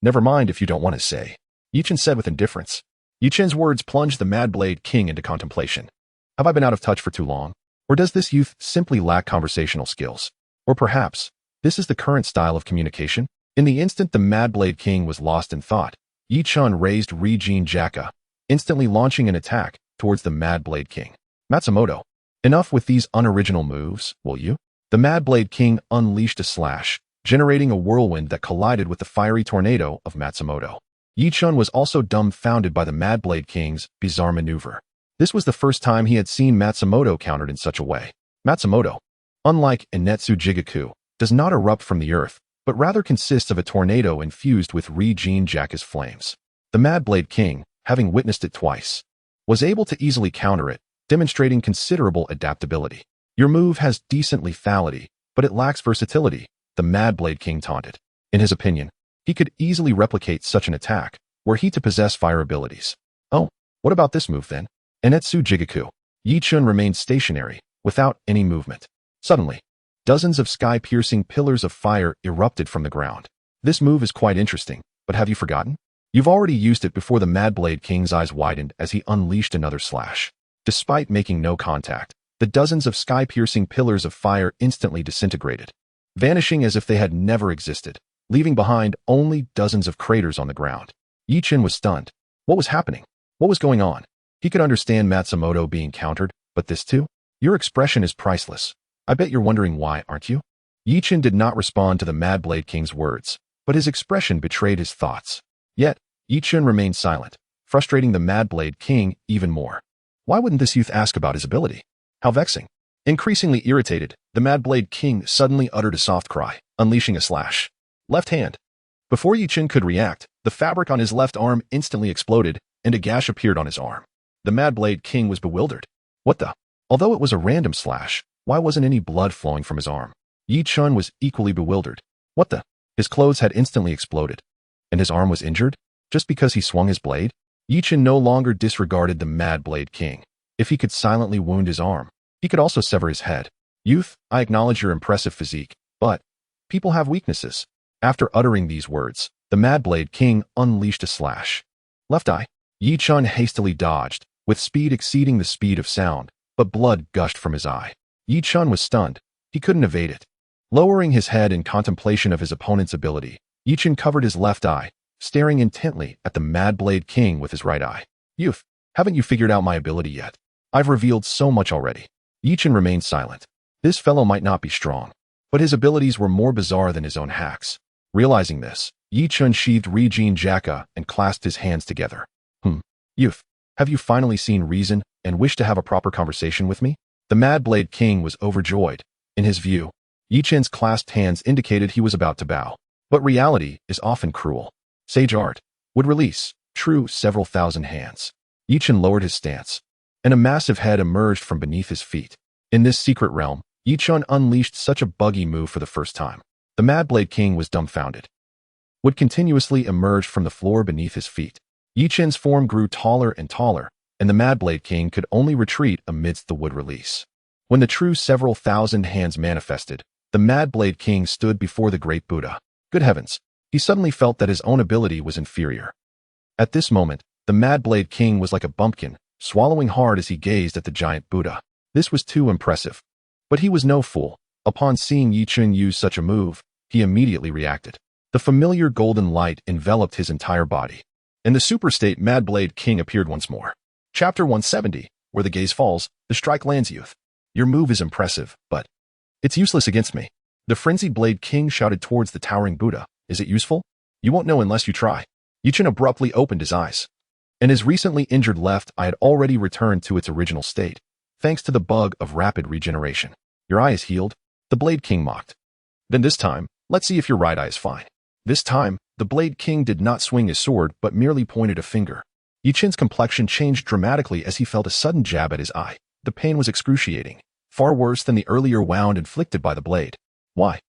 Speaker 1: Never mind if you don't want to say, Yi Chun said with indifference. Yi Chun's words plunged the Mad Blade King into contemplation. Have I been out of touch for too long? Or does this youth simply lack conversational skills? Or perhaps, this is the current style of communication? In the instant the Mad Blade King was lost in thought, Yi Chun raised Rijin Jaka, instantly launching an attack, towards the Mad Blade King. Matsumoto, enough with these unoriginal moves, will you? The Mad Blade King unleashed a slash, generating a whirlwind that collided with the fiery tornado of Matsumoto. Chen was also dumbfounded by the Mad Blade King's bizarre maneuver. This was the first time he had seen Matsumoto countered in such a way. Matsumoto, unlike Inetsu Jigaku, does not erupt from the earth, but rather consists of a tornado infused with Regine Jacka's flames. The Mad Blade King, having witnessed it twice, was able to easily counter it, demonstrating considerable adaptability. Your move has decent lethality, but it lacks versatility, the Mad Blade King taunted. In his opinion, he could easily replicate such an attack, were he to possess fire abilities. Oh, what about this move then? Inetsu Jigaku. Chen remained stationary, without any movement. Suddenly, dozens of sky-piercing pillars of fire erupted from the ground. This move is quite interesting, but have you forgotten? You've already used it before. The Mad Blade King's eyes widened as he unleashed another slash. Despite making no contact, the dozens of sky-piercing pillars of fire instantly disintegrated, vanishing as if they had never existed, leaving behind only dozens of craters on the ground. Chen was stunned. What was happening? What was going on? He could understand Matsumoto being countered, but this too? Your expression is priceless. I bet you're wondering why, aren't you? Chen did not respond to the Mad Blade King's words, but his expression betrayed his thoughts. Yet, Chen remained silent, frustrating the Mad Blade King even more. Why wouldn't this youth ask about his ability? How vexing. Increasingly irritated, the Mad Blade King suddenly uttered a soft cry, unleashing a slash. Left hand. Before Chen could react, the fabric on his left arm instantly exploded, and a gash appeared on his arm. The Mad Blade King was bewildered. What the? Although it was a random slash, why wasn't any blood flowing from his arm? Chen was equally bewildered. What the? His clothes had instantly exploded. And his arm was injured? Just because he swung his blade? Chen no longer disregarded the Mad Blade King. If he could silently wound his arm, he could also sever his head. Youth, I acknowledge your impressive physique, but people have weaknesses. After uttering these words, the Mad Blade King unleashed a slash. Left eye. Chen hastily dodged, with speed exceeding the speed of sound, but blood gushed from his eye. Chen was stunned. He couldn't evade it. Lowering his head in contemplation of his opponent's ability, Chen covered his left eye, staring intently at the Mad Blade King with his right eye. Youth, haven't you figured out my ability yet? I've revealed so much already. Chen remained silent. This fellow might not be strong, but his abilities were more bizarre than his own hacks. Realizing this, Chen sheathed Regine Jacka and clasped his hands together. Youth, have you finally seen reason and wish to have a proper conversation with me? The Mad Blade King was overjoyed. In his view, Chen's clasped hands indicated he was about to bow. But reality is often cruel. Sage art would release true several thousand hands. Chen lowered his stance, and a massive head emerged from beneath his feet. In this secret realm, Chen unleashed such a buggy move for the first time. The Mad Blade King was dumbfounded. Would continuously emerge from the floor beneath his feet. Chen's form grew taller and taller, and the Mad Blade King could only retreat amidst the wood release. When the true several thousand hands manifested, the Mad Blade King stood before the great Buddha. Good heavens, he suddenly felt that his own ability was inferior. At this moment, the Mad Blade King was like a bumpkin, swallowing hard as he gazed at the giant Buddha. This was too impressive. But he was no fool. Upon seeing Chen use such a move, he immediately reacted. The familiar golden light enveloped his entire body. And the superstate Mad Blade King appeared once more. Chapter 170, Where the Gaze Falls, the Strike Lands. Youth. Your move is impressive, but it's useless against me. The frenzied Blade King shouted towards the towering Buddha. Is it useful? You won't know unless you try. Chen abruptly opened his eyes. And his recently injured left eye had already returned to its original state, thanks to the bug of rapid regeneration. Your eye is healed, the Blade King mocked. Then this time, let's see if your right eye is fine. This time, the Blade King did not swing his sword but merely pointed a finger. Chen's complexion changed dramatically as he felt a sudden jab at his eye. The pain was excruciating, far worse than the earlier wound inflicted by the blade. Why?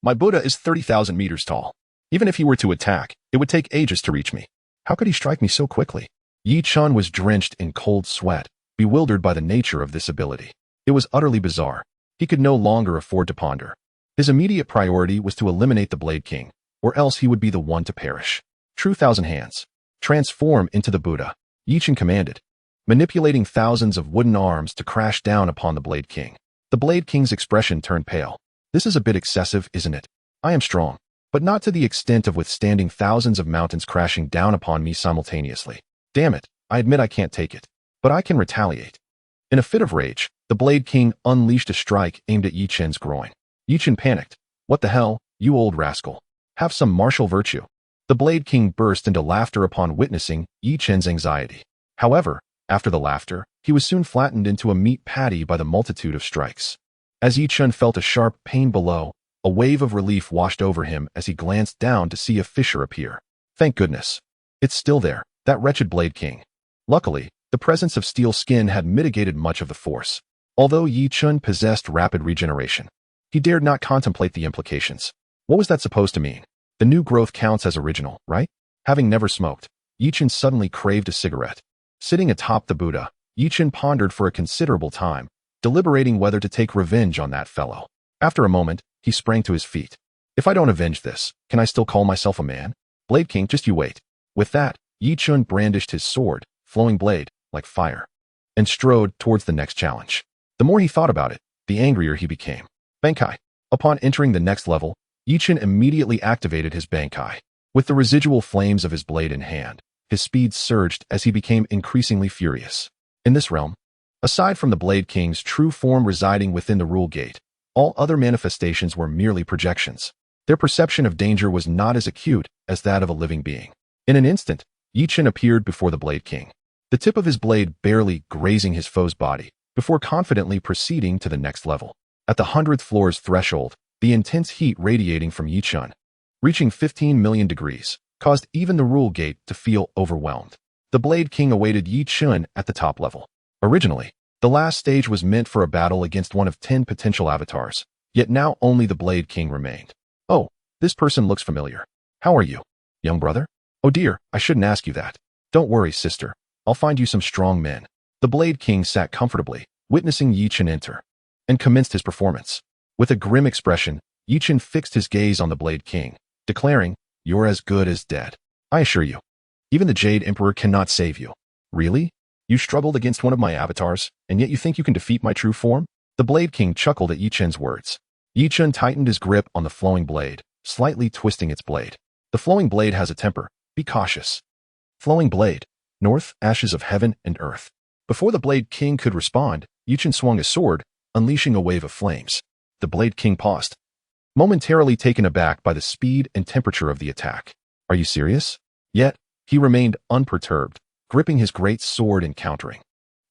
Speaker 1: My Buddha is 30,000 meters tall. Even if he were to attack, it would take ages to reach me. How could he strike me so quickly? Chen was drenched in cold sweat, bewildered by the nature of this ability. It was utterly bizarre. He could no longer afford to ponder. His immediate priority was to eliminate the Blade King, or else he would be the one to perish. True Thousand Hands. Transform into the Buddha. Chen commanded, manipulating thousands of wooden arms to crash down upon the Blade King. The Blade King's expression turned pale. This is a bit excessive, isn't it? I am strong, but not to the extent of withstanding thousands of mountains crashing down upon me simultaneously. Damn it, I admit I can't take it. but I can retaliate. In a fit of rage, the Blade King unleashed a strike aimed at Yi Chen's groin. Yi Chen panicked. What the hell, you old rascal? Have some martial virtue. The Blade King burst into laughter upon witnessing Yi Chen's anxiety. However, after the laughter, he was soon flattened into a meat patty by the multitude of strikes. As Yi Chen felt a sharp pain below, a wave of relief washed over him as he glanced down to see a fissure appear. Thank goodness. It's still there, that wretched Blade King. Luckily, the presence of steel skin had mitigated much of the force. Although Yi Chen possessed rapid regeneration, he dared not contemplate the implications. What was that supposed to mean? The new growth counts as original, right? Having never smoked, Yi Chen suddenly craved a cigarette. Sitting atop the Buddha, Yi Chen pondered for a considerable time, deliberating whether to take revenge on that fellow. After a moment, he sprang to his feet. If I don't avenge this, can I still call myself a man? Blade King, just you wait. With that, Yi Chen brandished his sword, flowing blade, like fire, and strode towards the next challenge. The more he thought about it, the angrier he became. Bankai. Upon entering the next level, Yi Chen immediately activated his Bankai. With the residual flames of his blade in hand, his speed surged as he became increasingly furious. In this realm, aside from the Blade King's true form residing within the Rule Gate, all other manifestations were merely projections. Their perception of danger was not as acute as that of a living being. In an instant, Yi Chen appeared before the Blade King, the tip of his blade barely grazing his foe's body, before confidently proceeding to the next level. At the 100th floor's threshold, the intense heat radiating from Yi Chen, reaching 15 million degrees, caused even the Rule Gate to feel overwhelmed. The Blade King awaited Yi Chen at the top level. Originally, the last stage was meant for a battle against one of 10 potential avatars, yet now only the Blade King remained. Oh, this person looks familiar. How are you, young brother? Oh dear, I shouldn't ask you that. Don't worry, sister. I'll find you some strong men. The Blade King sat comfortably, witnessing Yi Chen enter, and commenced his performance. With a grim expression, Yi Chen fixed his gaze on the Blade King, declaring, "You're as good as dead. I assure you. Even the Jade Emperor cannot save you." Really? You struggled against one of my avatars, and yet you think you can defeat my true form? The Blade King chuckled at Yi Chen's words. Yi Chen tightened his grip on the flowing blade, slightly twisting its blade. The flowing blade has a temper. Be cautious. Flowing blade. North, ashes of heaven and earth. Before the Blade King could respond, Yi Chen swung his sword, unleashing a wave of flames. The Blade King paused, momentarily taken aback by the speed and temperature of the attack. Are you serious? Yet, he remained unperturbed, gripping his great sword and countering.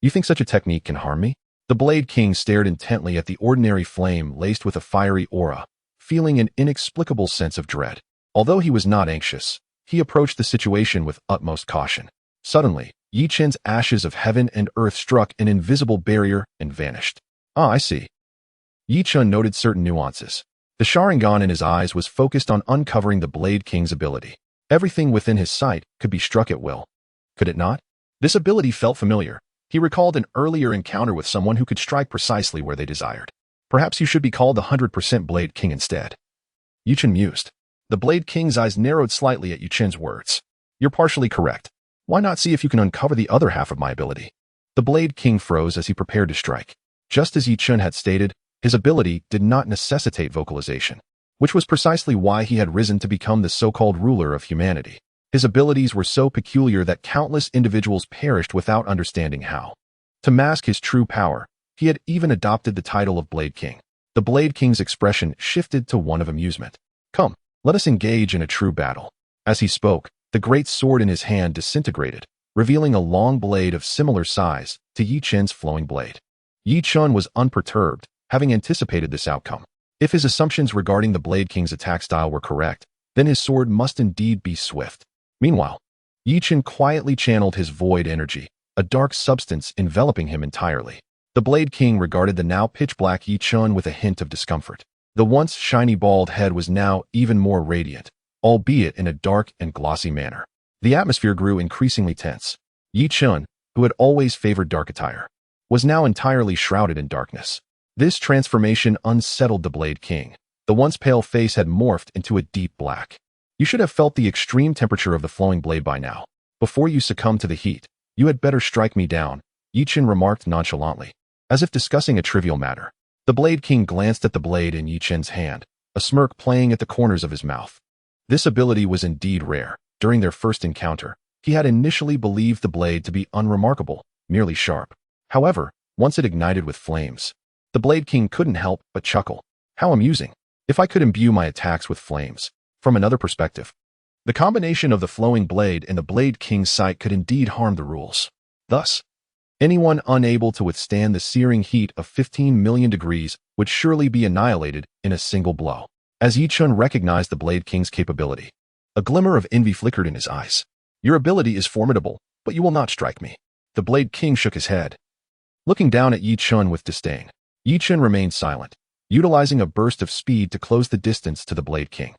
Speaker 1: You think such a technique can harm me? The Blade King stared intently at the ordinary flame laced with a fiery aura, feeling an inexplicable sense of dread. Although he was not anxious, he approached the situation with utmost caution. Suddenly, Yi Chen's ashes of heaven and earth struck an invisible barrier and vanished. Ah, I see. Yi Chen noted certain nuances. The Sharingan in his eyes was focused on uncovering the Blade King's ability. Everything within his sight could be struck at will. Could it not? This ability felt familiar. He recalled an earlier encounter with someone who could strike precisely where they desired. Perhaps you should be called the 100% Blade King instead. Yi Chen mused. The Blade King's eyes narrowed slightly at Yi Chen's words. You're partially correct. Why not see if you can uncover the other half of my ability? The Blade King froze as he prepared to strike. Just as Yi Chen had stated, his ability did not necessitate vocalization, which was precisely why he had risen to become the so-called ruler of humanity. His abilities were so peculiar that countless individuals perished without understanding how. To mask his true power, he had even adopted the title of Blade King. The Blade King's expression shifted to one of amusement. Come, let us engage in a true battle. As he spoke, the great sword in his hand disintegrated, revealing a long blade of similar size to Yi Chen's flowing blade. Yi Chen was unperturbed, having anticipated this outcome. If his assumptions regarding the Blade King's attack style were correct, then his sword must indeed be swift. Meanwhile, Yi Chen quietly channeled his void energy, a dark substance enveloping him entirely. The Blade King regarded the now pitch-black Yi Chen with a hint of discomfort. The once shiny bald head was now even more radiant, albeit in a dark and glossy manner. The atmosphere grew increasingly tense. Yi Chen, who had always favored dark attire, was now entirely shrouded in darkness. This transformation unsettled the Blade King. The once pale face had morphed into a deep black. You should have felt the extreme temperature of the flowing blade by now. Before you succumb to the heat, you had better strike me down, Yi Chen remarked nonchalantly, as if discussing a trivial matter. The Blade King glanced at the blade in Yi Chen's hand, a smirk playing at the corners of his mouth. This ability was indeed rare. During their first encounter, he had initially believed the blade to be unremarkable, merely sharp. However, once it ignited with flames, the Blade King couldn't help but chuckle. How amusing. If I could imbue my attacks with flames. From another perspective, the combination of the flowing blade and the Blade King's sight could indeed harm the rules. Thus, anyone unable to withstand the searing heat of 15 million degrees would surely be annihilated in a single blow. As Chen recognized the Blade King's capability, a glimmer of envy flickered in his eyes. Your ability is formidable, but you will not strike me. The Blade King shook his head, looking down at Chen with disdain. Chen remained silent, utilizing a burst of speed to close the distance to the Blade King.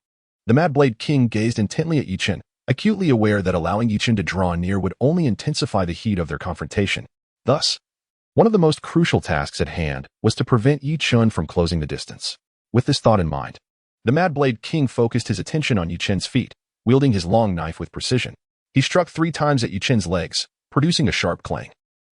Speaker 1: The Mad Blade King gazed intently at Chen, acutely aware that allowing Chen to draw near would only intensify the heat of their confrontation. Thus, one of the most crucial tasks at hand was to prevent Chen from closing the distance. With this thought in mind, the Mad Blade King focused his attention on Chen's feet, wielding his long knife with precision. He struck 3 times at Chen's legs, producing a sharp clang.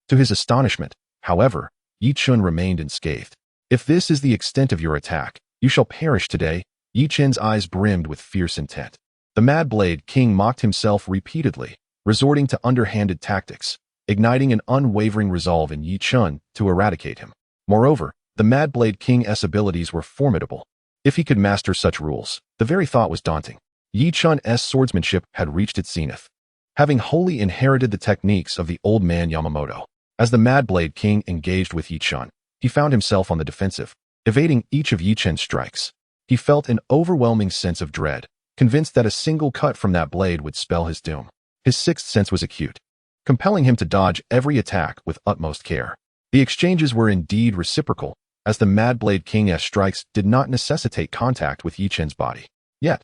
Speaker 1: To his astonishment, however, Chen remained unscathed. If this is the extent of your attack, you shall perish today. Chen's eyes brimmed with fierce intent. The Mad Blade King mocked himself repeatedly, resorting to underhanded tactics, igniting an unwavering resolve in Chen to eradicate him. Moreover, the Mad Blade King's abilities were formidable. If he could master such rules, the very thought was daunting. Chen's swordsmanship had reached its zenith, having wholly inherited the techniques of the old man Yamamoto. As the Mad Blade King engaged with Chen, he found himself on the defensive, evading each of Chen's strikes. He felt an overwhelming sense of dread, convinced that a single cut from that blade would spell his doom. His sixth sense was acute, compelling him to dodge every attack with utmost care. The exchanges were indeed reciprocal, as the Mad Blade King's strikes did not necessitate contact with Chen's body. Yet,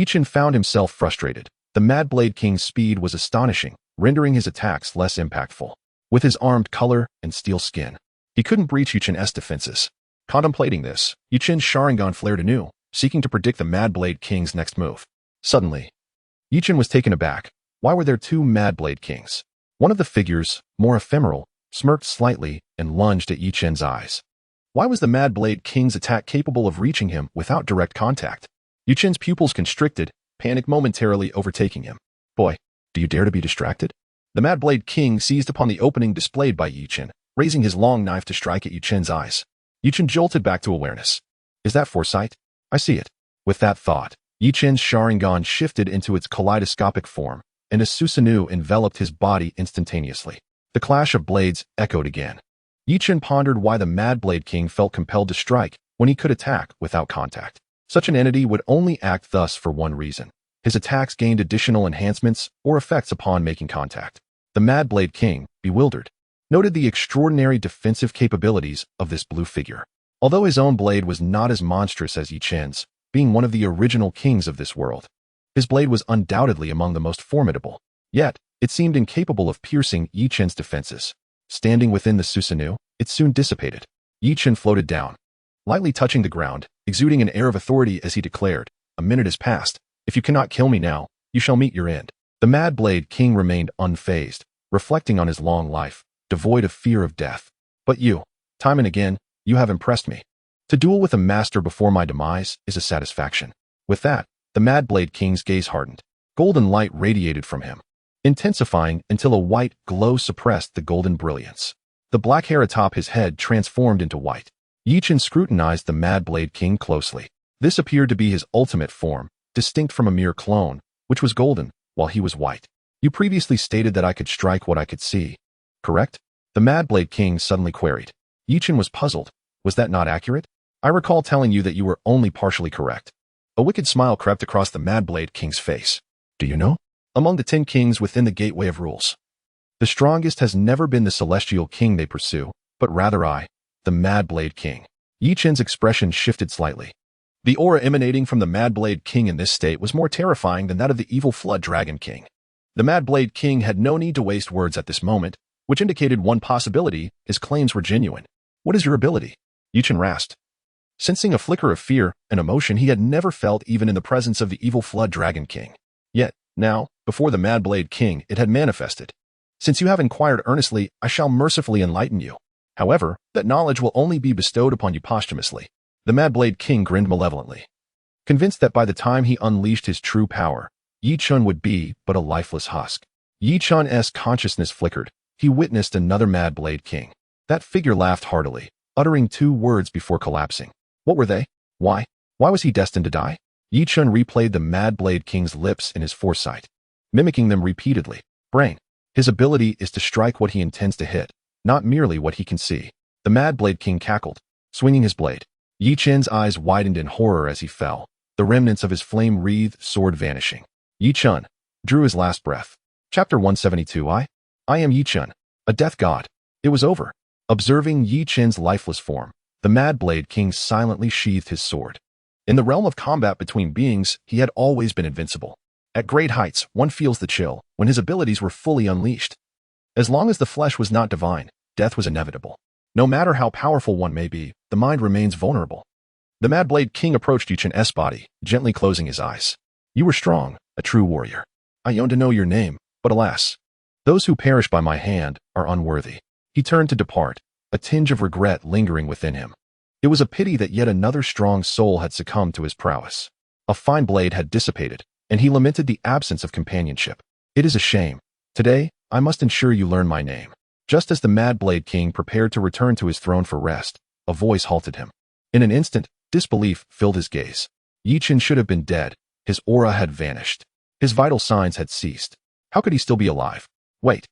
Speaker 1: Chen found himself frustrated. The Mad Blade King's speed was astonishing, rendering his attacks less impactful. With his armed color and steel skin, he couldn't breach Chen's defenses. Contemplating this, Chen's Sharingan flared anew, seeking to predict the Mad Blade King's next move. Suddenly, Chen was taken aback. Why were there 2 Mad Blade Kings? One of the figures, more ephemeral, smirked slightly and lunged at Chen's eyes. Why was the Mad Blade King's attack capable of reaching him without direct contact? Chen's pupils constricted, panic momentarily overtaking him. Boy, do you dare to be distracted? The Mad Blade King seized upon the opening displayed by Chen, raising his long knife to strike at Chen's eyes. Chen jolted back to awareness. Is that foresight? I see it. With that thought, Chen's Sharingan shifted into its kaleidoscopic form, and a Susanoo enveloped his body instantaneously. The clash of blades echoed again. Chen pondered why the Mad Blade King felt compelled to strike when he could attack without contact. Such an entity would only act thus for one reason. His attacks gained additional enhancements or effects upon making contact. The Mad Blade King, bewildered, noted the extraordinary defensive capabilities of this blue figure. Although his own blade was not as monstrous as Chen's, being one of the original kings of this world, his blade was undoubtedly among the most formidable. Yet, it seemed incapable of piercing Chen's defenses. Standing within the Susanoo, it soon dissipated. Chen floated down, lightly touching the ground, exuding an air of authority as he declared, "A minute has passed. If you cannot kill me now, you shall meet your end." The Mad Blade King remained unfazed, reflecting on his long life, devoid of fear of death. But you, time and again, you have impressed me. To duel with a master before my demise is a satisfaction. With that, the Mad Blade King's gaze hardened. Golden light radiated from him, intensifying until a white glow suppressed the golden brilliance. The black hair atop his head transformed into white. Chen scrutinized the Mad Blade King closely. This appeared to be his ultimate form, distinct from a mere clone, which was golden, while he was white. You previously stated that I could strike what I could see, correct? The Mad Blade King suddenly queried. Chen was puzzled. Was that not accurate? I recall telling you that you were only partially correct. A wicked smile crept across the Mad Blade King's face. Do you know? Among the 10 kings within the Gateway of Rules, the strongest has never been the celestial king they pursue, but rather I, the Mad Blade King. Chen's expression shifted slightly. The aura emanating from the Mad Blade King in this state was more terrifying than that of the evil Flood Dragon King. The Mad Blade King had no need to waste words at this moment, which indicated one possibility: his claims were genuine. What is your ability? Chen rasped, sensing a flicker of fear, an emotion he had never felt even in the presence of the evil Flood Dragon King. Yet, now, before the Mad Blade King, it had manifested. Since you have inquired earnestly, I shall mercifully enlighten you. However, that knowledge will only be bestowed upon you posthumously. The Mad Blade King grinned malevolently, convinced that by the time he unleashed his true power, Chen would be but a lifeless husk. Chen's consciousness flickered, he witnessed another Mad Blade King. That figure laughed heartily, uttering 2 words before collapsing. What were they? Why? Why was he destined to die? Chen replayed the Mad Blade King's lips in his foresight, mimicking them repeatedly. Brain. His ability is to strike what he intends to hit, not merely what he can see. The Mad Blade King cackled, swinging his blade. Chen's eyes widened in horror as he fell, the remnants of his flame-wreathed sword vanishing. Chen drew his last breath. Chapter 172. I am Chen, a death god. It was over. Observing Chen's lifeless form, the Mad Blade King silently sheathed his sword. In the realm of combat between beings, he had always been invincible. At great heights, one feels the chill when his abilities were fully unleashed. As long as the flesh was not divine, death was inevitable. No matter how powerful one may be, the mind remains vulnerable. The Mad Blade King approached Chen's body, gently closing his eyes. You were strong, a true warrior. I yearn to know your name, but alas, those who perish by my hand are unworthy. He turned to depart, a tinge of regret lingering within him. It was a pity that yet another strong soul had succumbed to his prowess. A fine blade had dissipated, and he lamented the absence of companionship. It is a shame. Today, I must ensure you learn my name. Just as the Mad Blade King prepared to return to his throne for rest, a voice halted him. In an instant, disbelief filled his gaze. Chen should have been dead. His aura had vanished. His vital signs had ceased. How could he still be alive? Wait.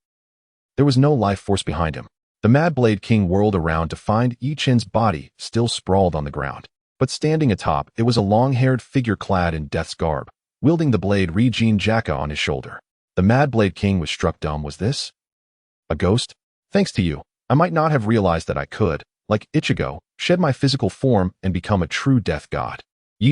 Speaker 1: There was no life force behind him. The Mad Blade King whirled around to find Chen's body still sprawled on the ground. But standing atop, it was a long-haired figure clad in death's garb, wielding the blade Regine Jacka on his shoulder. The Mad Blade King was struck dumb. Was this a ghost? Thanks to you, I might not have realized that I could, like Ichigo, shed my physical form and become a true death god.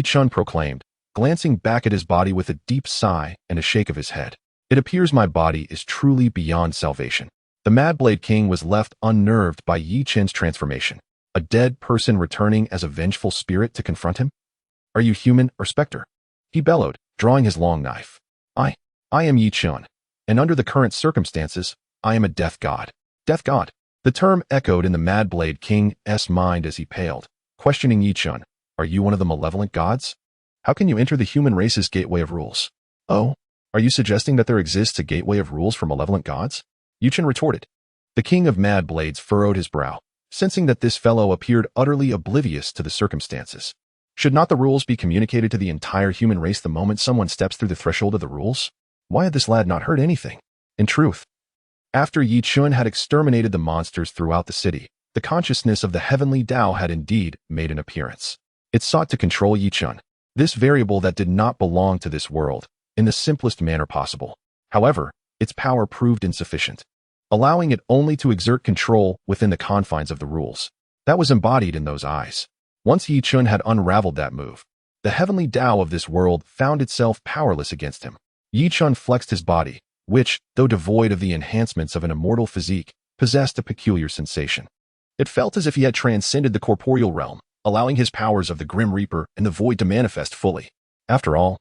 Speaker 1: Chen proclaimed, glancing back at his body with a deep sigh and a shake of his head. It appears my body is truly beyond salvation. The Mad Blade King was left unnerved by Chen's transformation. A dead person returning as a vengeful spirit to confront him? Are you human or specter? He bellowed, drawing his long knife. I am Chen, and under the current circumstances, I am a death god. Death god. The term echoed in the Mad Blade King's mind as he paled, questioning Chen. Are you one of the malevolent gods? How can you enter the human race's gateway of rules? Oh, are you suggesting that there exists a gateway of rules for malevolent gods? Chen retorted. The King of Mad Blades furrowed his brow, sensing that this fellow appeared utterly oblivious to the circumstances. Should not the rules be communicated to the entire human race the moment someone steps through the threshold of the rules? Why had this lad not heard anything? In truth, after Chen had exterminated the monsters throughout the city, the consciousness of the heavenly Tao had indeed made an appearance. It sought to control Chen, this variable that did not belong to this world, in the simplest manner possible. However, its power proved insufficient, allowing it only to exert control within the confines of the rules. That was embodied in those eyes. Once Chen had unraveled that move, the heavenly Tao of this world found itself powerless against him. Chen flexed his body, which, though devoid of the enhancements of an immortal physique, possessed a peculiar sensation. It felt as if he had transcended the corporeal realm, allowing his powers of the Grim Reaper and the Void to manifest fully. After all,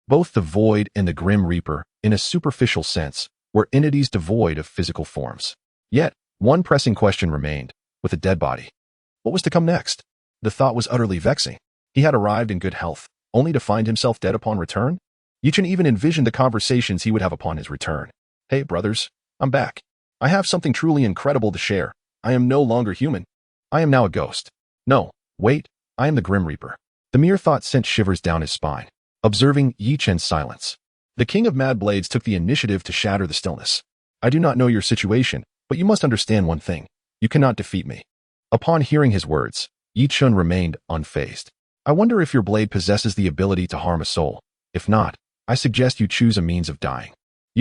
Speaker 1: both the Void and the Grim Reaper, in a superficial sense, were entities devoid of physical forms. Yet, one pressing question remained, with a dead body. What was to come next? The thought was utterly vexing. He had arrived in good health, only to find himself dead upon return? Chen even envisioned the conversations he would have upon his return. Hey, brothers, I'm back. I have something truly incredible to share. I am no longer human. I am now a ghost. No, wait, I am the Grim Reaper. The mere thought sent shivers down his spine. Observing Chen's silence, the King of Mad Blades took the initiative to shatter the stillness. I do not know your situation, but you must understand one thing. You cannot defeat me. Upon hearing his words, Chen remained unfazed. I wonder if your blade possesses the ability to harm a soul. If not, I suggest you choose a means of dying.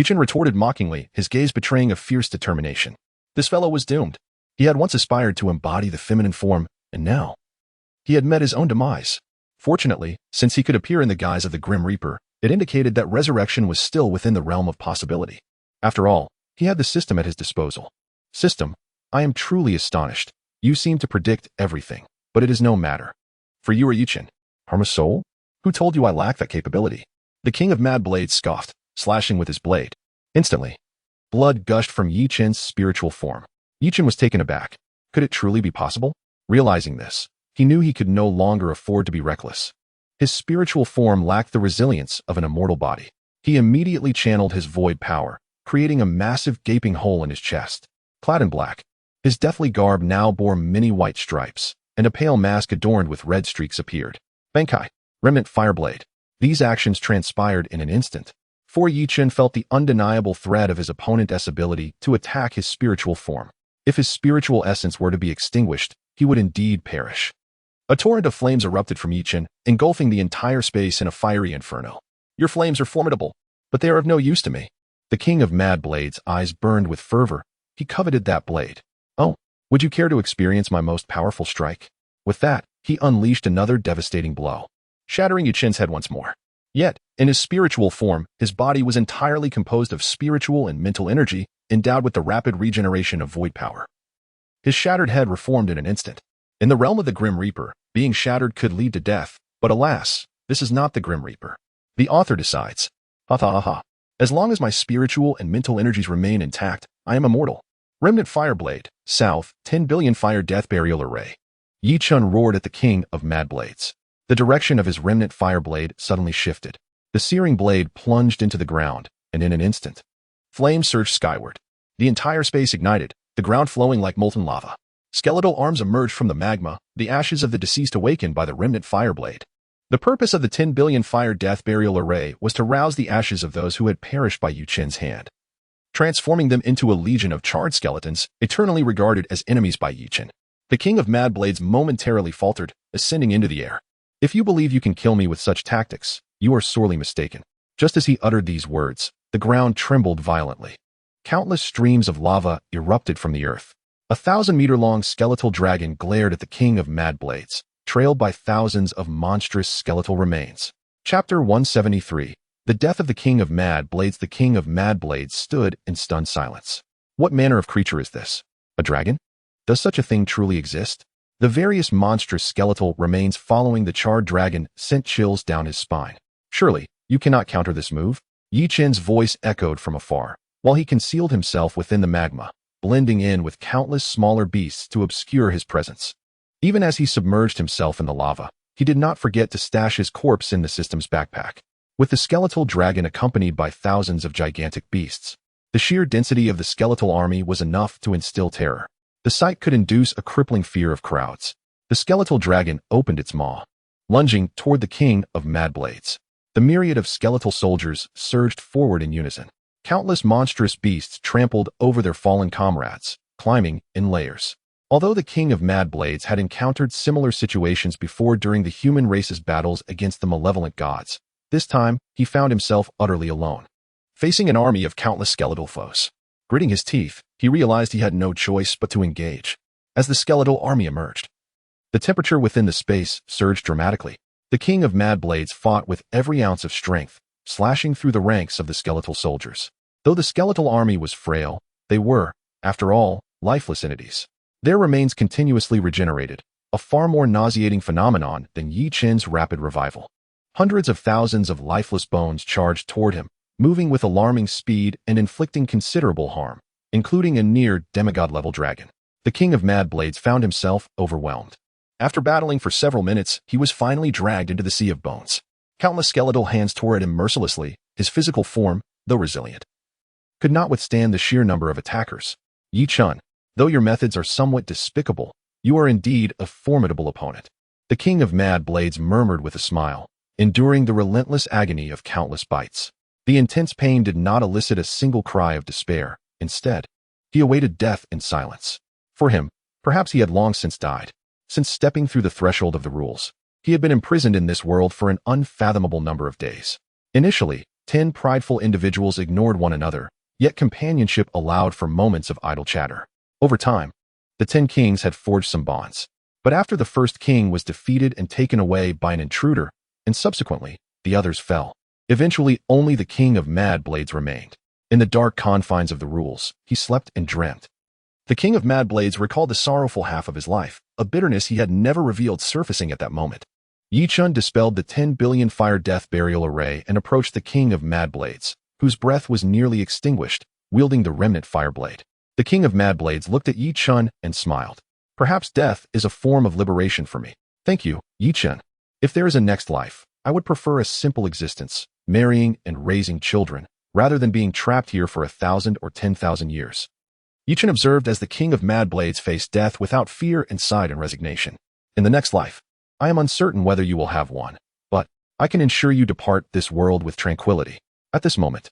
Speaker 1: Chen retorted mockingly, his gaze betraying a fierce determination. This fellow was doomed. He had once aspired to embody the feminine form, and now he had met his own demise. Fortunately, since he could appear in the guise of the Grim Reaper, it indicated that resurrection was still within the realm of possibility. After all, he had the system at his disposal. System, I am truly astonished. You seem to predict everything, but it is no matter. For you are Chen. Harm a soul? Who told you I lack that capability? The King of Mad Blades scoffed, slashing with his blade. Instantly, blood gushed from Chen's spiritual form. Chen was taken aback. Could it truly be possible? Realizing this, he knew he could no longer afford to be reckless. His spiritual form lacked the resilience of an immortal body. He immediately channeled his void power, creating a massive gaping hole in his chest. clad in black. His deathly garb now bore many white stripes, and a pale mask adorned with red streaks appeared. Bankai, remnant fireblade. These actions transpired in an instant, for Chen felt the undeniable threat of his opponent's ability to attack his spiritual form. If his spiritual essence were to be extinguished, he would indeed perish. A torrent of flames erupted from Chen, engulfing the entire space in a fiery inferno. Your flames are formidable, but they are of no use to me. The king of mad blades' eyes burned with fervor. He coveted that blade. Oh, would you care to experience my most powerful strike? With that, he unleashed another devastating blow, shattering Chen's head once more. Yet, in his spiritual form, his body was entirely composed of spiritual and mental energy, endowed with the rapid regeneration of void power. His shattered head reformed in an instant. In the realm of the Grim Reaper, being shattered could lead to death, but alas, this is not the Grim Reaper. The author decides. As long as my spiritual and mental energies remain intact, I am immortal. Remnant Fireblade, South, 10 billion fire death burial array. Chen roared at the king of mad blades. The direction of his remnant fireblade suddenly shifted. The searing blade plunged into the ground, and in an instant, flames surged skyward. The entire space ignited, the ground flowing like molten lava. Skeletal arms emerged from the magma, the ashes of the deceased awakened by the remnant fireblade. The purpose of the 10 billion fire death burial array was to rouse the ashes of those who had perished by Chen's hand, transforming them into a legion of charred skeletons, eternally regarded as enemies by Chen. The king of mad blades momentarily faltered, ascending into the air. If you believe you can kill me with such tactics, you are sorely mistaken. Just as he uttered these words, the ground trembled violently. Countless streams of lava erupted from the earth. A 1,000-meter-long skeletal dragon glared at the king of mad blades, trailed by thousands of monstrous skeletal remains. Chapter 173. The Death of the King of Mad Blades. The king of mad blades stood in stunned silence. What manner of creature is this? A dragon? Does such a thing truly exist? The various monstrous skeletal remains following the charred dragon sent chills down his spine. Surely, you cannot counter this move? Chen's voice echoed from afar, while he concealed himself within the magma, blending in with countless smaller beasts to obscure his presence. Even as he submerged himself in the lava, he did not forget to stash his corpse in the system's backpack. With the skeletal dragon accompanied by thousands of gigantic beasts, the sheer density of the skeletal army was enough to instill terror. The sight could induce a crippling fear of crowds. The skeletal dragon opened its maw, lunging toward the king of mad blades. The myriad of skeletal soldiers surged forward in unison. Countless monstrous beasts trampled over their fallen comrades, climbing in layers. Although the king of mad blades had encountered similar situations before during the human race's battles against the malevolent gods, this time he found himself utterly alone, facing an army of countless skeletal foes. Gritting his teeth, he realized he had no choice but to engage. As the skeletal army emerged, the temperature within the space surged dramatically. The king of mad blades fought with every ounce of strength, slashing through the ranks of the skeletal soldiers. Though the skeletal army was frail, they were, after all, lifeless entities. Their remains continuously regenerated, a far more nauseating phenomenon than Chen's rapid revival. Hundreds of thousands of lifeless bones charged toward him, moving with alarming speed and inflicting considerable harm, including a near demigod-level dragon. The king of mad blades found himself overwhelmed. After battling for several minutes, he was finally dragged into the sea of bones. Countless skeletal hands tore at him mercilessly. His physical form, though resilient, could not withstand the sheer number of attackers. Chen, though your methods are somewhat despicable, you are indeed a formidable opponent. The king of mad blades murmured with a smile, enduring the relentless agony of countless bites. The intense pain did not elicit a single cry of despair. Instead, he awaited death in silence. For him, perhaps he had long since died. Since stepping through the threshold of the rules, he had been imprisoned in this world for an unfathomable number of days. Initially, 10 prideful individuals ignored one another, yet companionship allowed for moments of idle chatter. Over time, the 10 kings had forged some bonds. But after the first king was defeated and taken away by an intruder, and subsequently, the others fell. Eventually, only the king of mad blades remained. In the dark confines of the rules, he slept and dreamt. The king of mad blades recalled the sorrowful half of his life, a bitterness he had never revealed surfacing at that moment. Chen dispelled the 10 billion fire death burial array and approached the king of mad blades, whose breath was nearly extinguished, wielding the remnant fireblade. The king of mad blades looked at Chen and smiled. Perhaps death is a form of liberation for me. Thank you, Chen. If there is a next life, I would prefer a simple existence, marrying and raising children, rather than being trapped here for 1,000 or 10,000 years. Chen observed as the king of Mad Blades faced death without fear and sighed in resignation. In the next life, I am uncertain whether you will have one, but I can ensure you depart this world with tranquility. At this moment,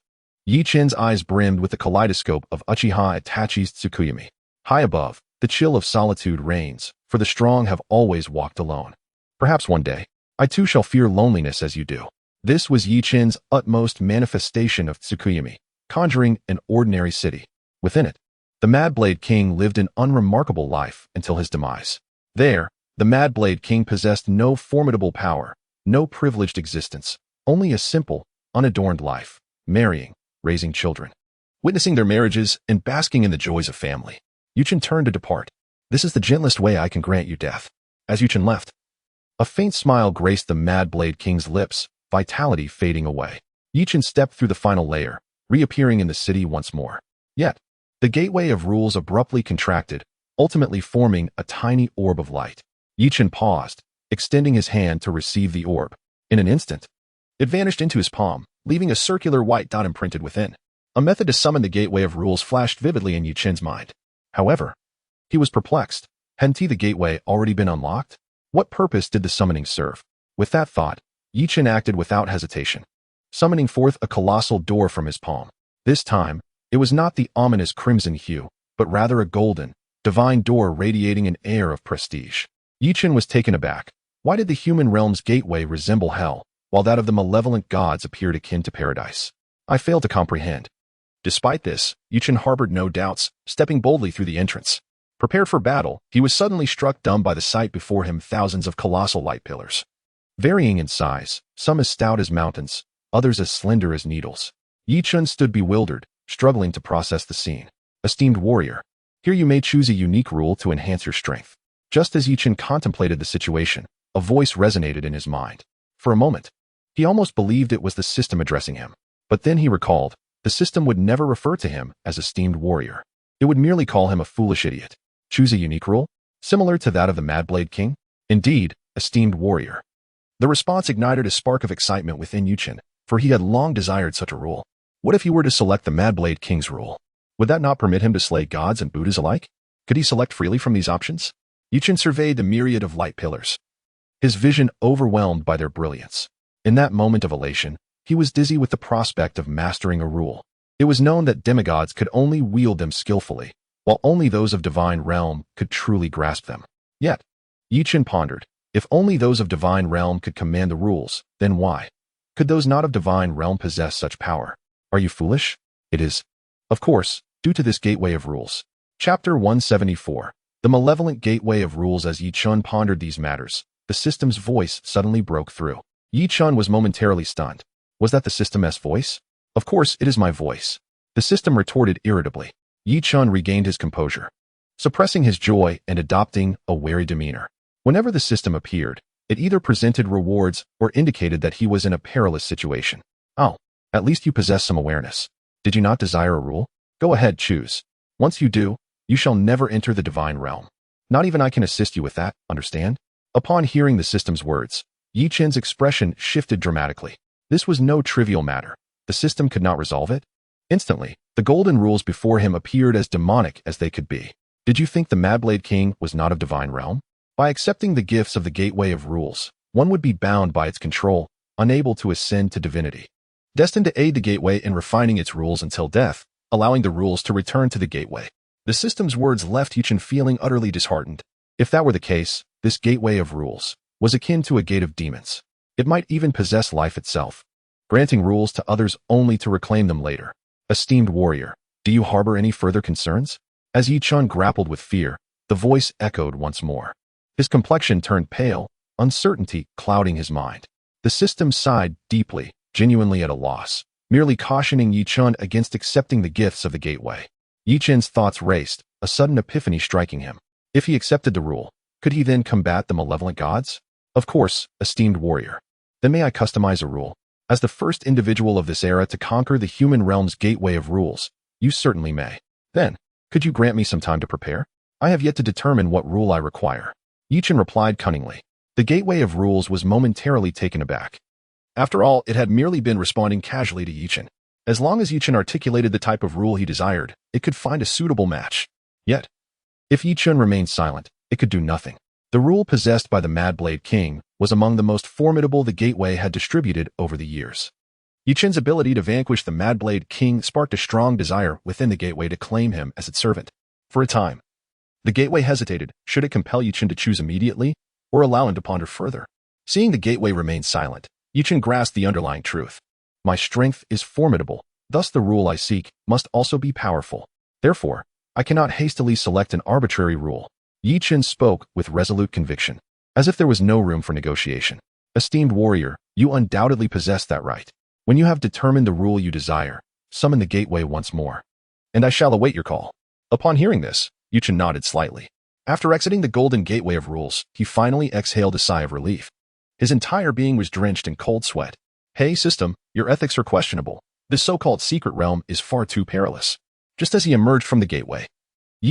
Speaker 1: Chen's eyes brimmed with the kaleidoscope of Uchiha Itachi's Tsukuyomi. High above, the chill of solitude reigns, for the strong have always walked alone. Perhaps one day, I too shall fear loneliness as you do. This was Chen's utmost manifestation of Tsukuyomi, conjuring an ordinary city. Within it, the Mad Blade King lived an unremarkable life until his demise. There, the Mad Blade King possessed no formidable power, no privileged existence, only a simple, unadorned life, marrying, raising children, witnessing their marriages, and basking in the joys of family. Chen turned to depart. This is the gentlest way I can grant you death. As Chen left, a faint smile graced the Mad Blade King's lips, vitality fading away. Chen stepped through the final layer, reappearing in the city once more. Yet, the gateway of rules abruptly contracted, ultimately forming a tiny orb of light. Chen paused, extending his hand to receive the orb. In an instant, it vanished into his palm, leaving a circular white dot imprinted within. A method to summon the gateway of rules flashed vividly in Chen's mind. However, he was perplexed. Hadn't the gateway already been unlocked? What purpose did the summoning serve? With that thought, Chen acted without hesitation, summoning forth a colossal door from his palm. This time, it was not the ominous crimson hue, but rather a golden, divine door radiating an air of prestige. Chen was taken aback. Why did the human realm's gateway resemble hell, while that of the malevolent gods appeared akin to paradise? I failed to comprehend. Despite this, Chen harbored no doubts, stepping boldly through the entrance. Prepared for battle, he was suddenly struck dumb by the sight before him thousands of colossal light pillars. Varying in size, some as stout as mountains, others as slender as needles. Chen stood bewildered, struggling to process the scene. Esteemed warrior, here you may choose a unique rule to enhance your strength. Just as Chen contemplated the situation, a voice resonated in his mind. For a moment, he almost believed it was the system addressing him. But then he recalled, the system would never refer to him as esteemed warrior. It would merely call him a foolish idiot. Choose a unique rule, similar to that of the Mad Blade King? Indeed, esteemed warrior. The response ignited a spark of excitement within Chen, for he had long desired such a rule. What if he were to select the Mad Blade King's rule? Would that not permit him to slay gods and Buddhas alike? Could he select freely from these options? Chen surveyed the myriad of light pillars, his vision overwhelmed by their brilliance. In that moment of elation, he was dizzy with the prospect of mastering a rule. It was known that demigods could only wield them skillfully, while only those of divine realm could truly grasp them. Yet, Chen pondered, if only those of divine realm could command the rules, then why could those not of divine realm possess such power? Are you foolish? It is, of course, due to this gateway of rules. Chapter 174. The malevolent gateway of rules. As Chen pondered these matters, the system's voice suddenly broke through. Chen was momentarily stunned. Was that the system's voice? Of course, it is my voice. The system retorted irritably. Chen regained his composure, suppressing his joy and adopting a wary demeanor. Whenever the system appeared, it either presented rewards or indicated that he was in a perilous situation. Oh, at least you possess some awareness. Did you not desire a rule? Go ahead, choose. Once you do, you shall never enter the divine realm. Not even I can assist you with that, understand? Upon hearing the system's words, Chen's expression shifted dramatically. This was no trivial matter. The system could not resolve it. Instantly, the golden rules before him appeared as demonic as they could be. Did you think the Mad Blade King was not of divine realm? By accepting the gifts of the gateway of rules, one would be bound by its control, unable to ascend to divinity. Destined to aid the gateway in refining its rules until death, allowing the rules to return to the gateway. The system's words left Chen feeling utterly disheartened. If that were the case, this gateway of rules was akin to a gate of demons. It might even possess life itself, granting rules to others only to reclaim them later. Esteemed warrior, do you harbor any further concerns? As Chen grappled with fear, the voice echoed once more. His complexion turned pale, uncertainty clouding his mind. The system sighed deeply, genuinely at a loss, merely cautioning Chen against accepting the gifts of the gateway. Chen's thoughts raced, a sudden epiphany striking him. If he accepted the rule, could he then combat the malevolent gods? Of course, esteemed warrior. Then may I customize a rule? As the first individual of this era to conquer the human realm's gateway of rules, you certainly may. Then, could you grant me some time to prepare? I have yet to determine what rule I require. Chen replied cunningly. The gateway of rules was momentarily taken aback. After all, it had merely been responding casually to Chen. As long as Chen articulated the type of rule he desired, it could find a suitable match. Yet, if Chen remained silent, it could do nothing. The rule possessed by the Mad Blade King was among the most formidable the Gateway had distributed over the years. Chen's ability to vanquish the Mad Blade King sparked a strong desire within the Gateway to claim him as its servant. For a time, the Gateway hesitated, should it compel Chen to choose immediately, or allow him to ponder further. Seeing the Gateway remain silent, Chen grasped the underlying truth. My strength is formidable, thus the rule I seek must also be powerful. Therefore, I cannot hastily select an arbitrary rule. Chen spoke with resolute conviction, as if there was no room for negotiation. Esteemed warrior, you undoubtedly possess that right. When you have determined the rule you desire, summon the Gateway once more, and I shall await your call. Upon hearing this, Chen nodded slightly. After exiting the golden gateway of rules, he finally exhaled a sigh of relief. His entire being was drenched in cold sweat. Hey, system, your ethics are questionable. This so-called secret realm is far too perilous. Just as he emerged from the gateway,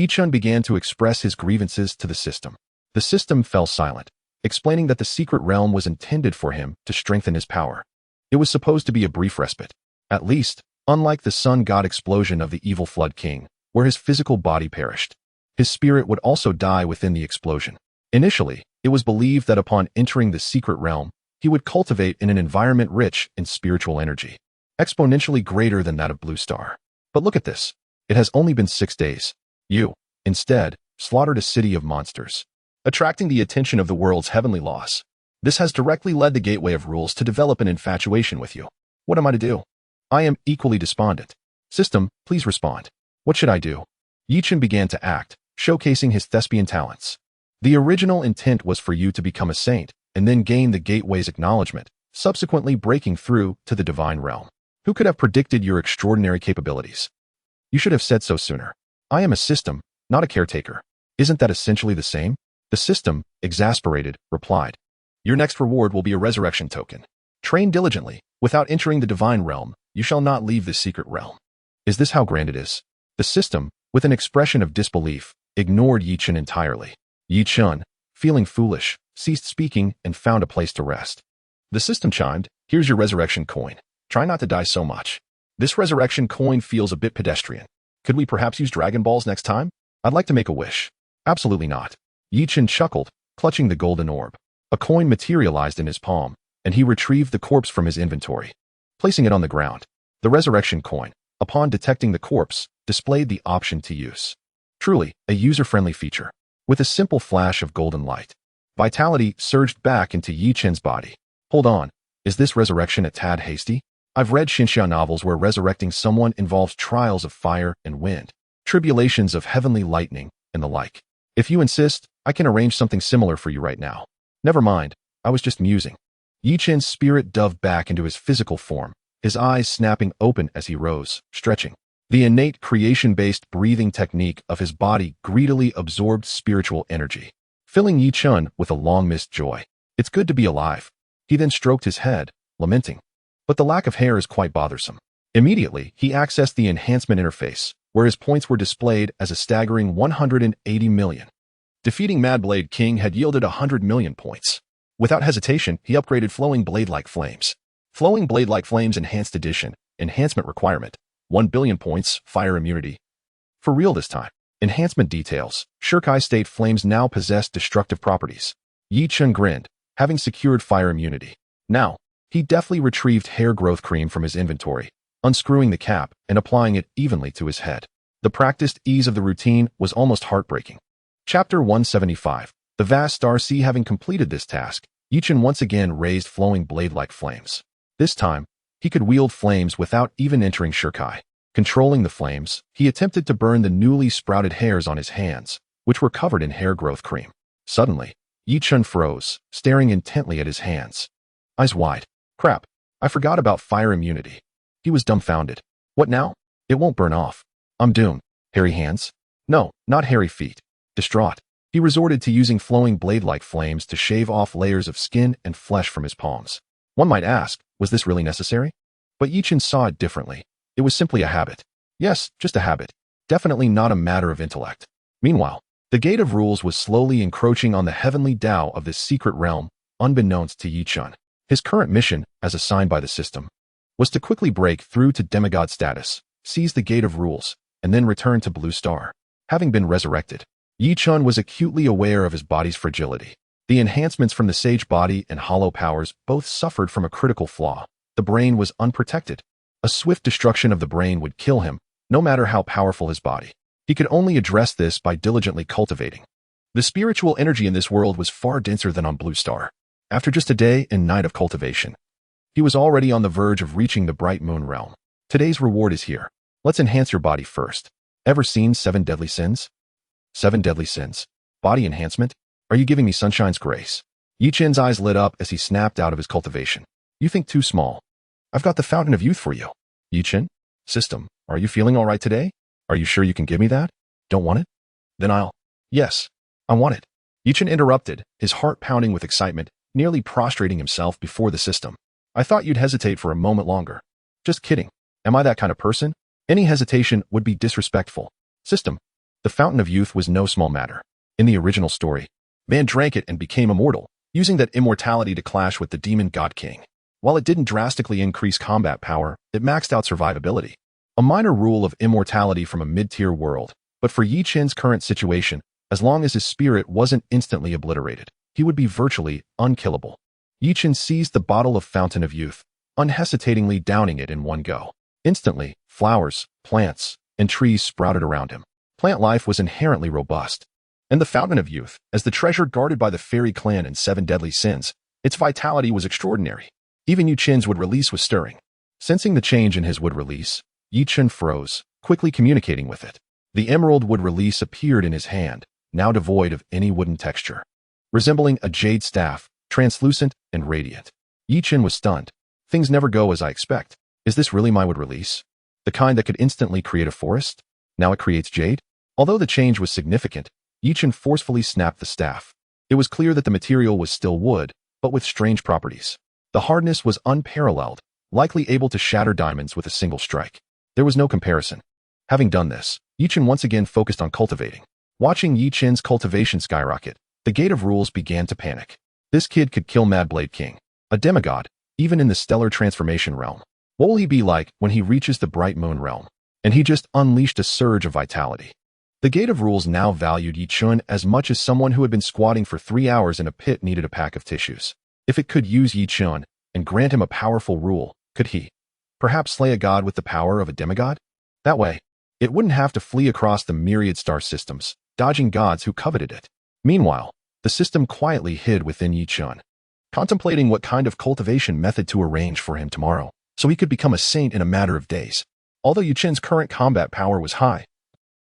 Speaker 1: Chen began to express his grievances to the system. The system fell silent, explaining that the secret realm was intended for him to strengthen his power. It was supposed to be a brief respite. At least, unlike the sun god explosion of the evil Flood King, where his physical body perished, his spirit would also die within the explosion. Initially, it was believed that upon entering the secret realm, he would cultivate in an environment rich in spiritual energy, exponentially greater than that of Blue Star. But look at this. It has only been 6 days. You, instead, slaughtered a city of monsters, attracting the attention of the world's heavenly laws. This has directly led the Gateway of Rules to develop an infatuation with you. What am I to do? I am equally despondent. System, please respond. What should I do? Chen began to act, showcasing his thespian talents. The original intent was for you to become a saint, and then gain the Gateway's acknowledgement, subsequently breaking through to the divine realm. Who could have predicted your extraordinary capabilities? You should have said so sooner. I am a system, not a caretaker. Isn't that essentially the same? The system, exasperated, replied. Your next reward will be a resurrection token. Train diligently. Without entering the divine realm, you shall not leave this secret realm. Is this how grand it is? The system, with an expression of disbelief, ignored Chen entirely. Chen, feeling foolish, ceased speaking and found a place to rest. The system chimed, here's your resurrection coin. Try not to die so much. This resurrection coin feels a bit pedestrian. Could we perhaps use Dragon Balls next time? I'd like to make a wish. Absolutely not. Chen chuckled, clutching the golden orb. A coin materialized in his palm, and he retrieved the corpse from his inventory, placing it on the ground. The resurrection coin, upon detecting the corpse, displayed the option to use. Truly, a user-friendly feature. With a simple flash of golden light, vitality surged back into Chen's body. Hold on, is this resurrection a tad hasty? I've read Xinxia novels where resurrecting someone involves trials of fire and wind, tribulations of heavenly lightning, and the like. If you insist, I can arrange something similar for you right now. Never mind, I was just musing. Chen's spirit dove back into his physical form, his eyes snapping open as he rose, stretching. The innate creation-based breathing technique of his body greedily absorbed spiritual energy, filling Chen with a long-missed joy. It's good to be alive. He then stroked his head, lamenting. But the lack of hair is quite bothersome. Immediately, he accessed the enhancement interface, where his points were displayed as a staggering 180 million. Defeating Mad Blade King had yielded 100 million points. Without hesitation, he upgraded Flowing Blade-like Flames. Flowing Blade-like Flames Enhanced Edition, enhancement requirement, 1 billion points, fire immunity. For real this time. Enhancement details. Shirkai State Flames now possess destructive properties. Chen grinned, having secured fire immunity. Now, he deftly retrieved hair growth cream from his inventory, unscrewing the cap and applying it evenly to his head. The practiced ease of the routine was almost heartbreaking. Chapter 175. The vast star sea. Having completed this task, Chen once again raised flowing blade-like flames. This time, he could wield flames without even entering Shirkai. Controlling the flames, he attempted to burn the newly sprouted hairs on his hands, which were covered in hair growth cream. Suddenly, Chen froze, staring intently at his hands. Eyes wide. Crap, I forgot about fire immunity. He was dumbfounded. What now? It won't burn off. I'm doomed. Hairy hands? No, not hairy feet. Distraught, he resorted to using flowing blade-like flames to shave off layers of skin and flesh from his palms. One might ask, was this really necessary? But Chen saw it differently. It was simply a habit. Yes, just a habit. Definitely not a matter of intellect. Meanwhile, the Gate of Rules was slowly encroaching on the heavenly Tao of this secret realm, unbeknownst to Chen. His current mission, as assigned by the system, was to quickly break through to demigod status, seize the gate of rules, and then return to Blue Star. Having been resurrected, Chen was acutely aware of his body's fragility. The enhancements from the sage body and hollow powers both suffered from a critical flaw. The brain was unprotected. A swift destruction of the brain would kill him, no matter how powerful his body. He could only address this by diligently cultivating. The spiritual energy in this world was far denser than on Blue Star. After just a day and night of cultivation, he was already on the verge of reaching the bright moon realm. Today's reward is here. Let's enhance your body first. Ever seen 7 deadly sins? 7 deadly sins. Body enhancement? Are you giving me Sunshine's grace? Chen's eyes lit up as he snapped out of his cultivation. You think too small. I've got the fountain of youth for you. Chen? System, are you feeling all right today? Are you sure you can give me that? Don't want it? Then Yes, I want it. Chen interrupted, his heart pounding with excitement, nearly prostrating himself before the system. I thought you'd hesitate for a moment longer. Just kidding. Am I that kind of person? Any hesitation would be disrespectful. System. The fountain of youth was no small matter. In the original story, man drank it and became immortal, using that immortality to clash with the demon god king. While it didn't drastically increase combat power, it maxed out survivability. A minor rule of immortality from a mid-tier world, but for Chen's current situation, as long as his spirit wasn't instantly obliterated, he would be virtually unkillable. Chen seized the bottle of fountain of youth, unhesitatingly downing it in one go. Instantly, flowers, plants, and trees sprouted around him. Plant life was inherently robust. And the fountain of youth, as the treasure guarded by the fairy clan and 7 deadly sins, its vitality was extraordinary. Even Chen's wood release was stirring. Sensing the change in his wood release, Chen froze, quickly communicating with it. The emerald wood release appeared in his hand, now devoid of any wooden texture. Resembling a jade staff, translucent and radiant. Chen was stunned. Things never go as I expect. Is this really my wood release? The kind that could instantly create a forest? Now it creates jade? Although the change was significant, Chen forcefully snapped the staff. It was clear that the material was still wood, but with strange properties. The hardness was unparalleled, likely able to shatter diamonds with a single strike. There was no comparison. Having done this, Chen once again focused on cultivating. Watching Chen's cultivation skyrocket, the Gate of Rules began to panic. This kid could kill Mad Blade King, a demigod, even in the stellar transformation realm. What will he be like when he reaches the bright moon realm? And he just unleashed a surge of vitality. The Gate of Rules now valued Chen as much as someone who had been squatting for 3 hours in a pit needed a pack of tissues. If it could use Chen and grant him a powerful rule, could he perhaps slay a god with the power of a demigod? That way, it wouldn't have to flee across the myriad star systems, dodging gods who coveted it. Meanwhile, the system quietly hid within Chen, contemplating what kind of cultivation method to arrange for him tomorrow, so he could become a saint in a matter of days. Although Chen's current combat power was high,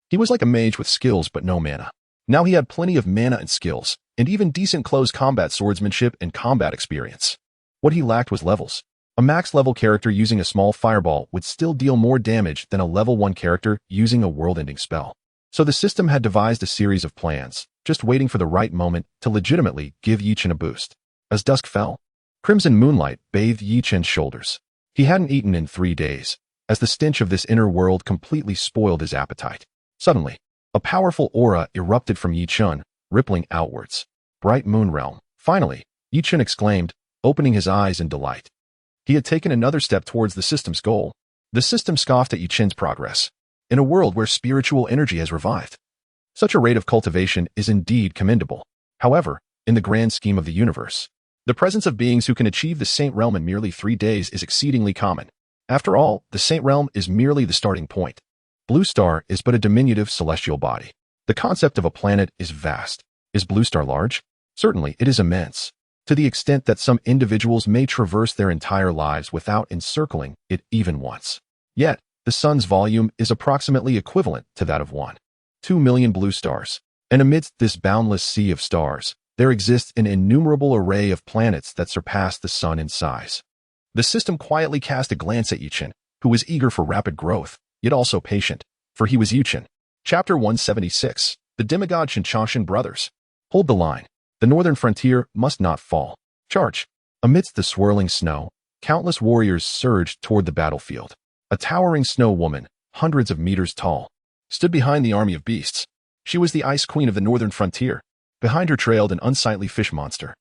Speaker 1: he was like a mage with skills but no mana. Now he had plenty of mana and skills, and even decent close combat swordsmanship and combat experience. What he lacked was levels. A max-level character using a small fireball would still deal more damage than a level 1 character using a world-ending spell. So the system had devised a series of plans, just waiting for the right moment to legitimately give Chen a boost. As dusk fell, crimson moonlight bathed Chen's shoulders. He hadn't eaten in 3 days, as the stench of this inner world completely spoiled his appetite. Suddenly, a powerful aura erupted from Chen, rippling outwards. Bright moon realm. Finally, Chen exclaimed, opening his eyes in delight. He had taken another step towards the system's goal. The system scoffed at Chen's progress. In a world where spiritual energy has revived, such a rate of cultivation is indeed commendable. However, in the grand scheme of the universe, the presence of beings who can achieve the Saint Realm in merely 3 days is exceedingly common. After all, the Saint Realm is merely the starting point. Blue Star is but a diminutive celestial body. The concept of a planet is vast. Is Blue Star large? Certainly, it is immense, to the extent that some individuals may traverse their entire lives without encircling it even once. Yet, the sun's volume is approximately equivalent to that of 1.2 million blue stars. And amidst this boundless sea of stars, there exists an innumerable array of planets that surpass the sun in size. The system quietly cast a glance at Chen, who was eager for rapid growth, yet also patient, for he was Chen. Chapter 176, The Demigod Shinchanshan Brothers. Hold the line. The northern frontier must not fall. Charge. Amidst the swirling snow, countless warriors surged toward the battlefield. A towering snow woman, hundreds of meters tall, stood behind the army of beasts. She was the ice queen of the northern frontier. Behind her trailed an unsightly fish monster.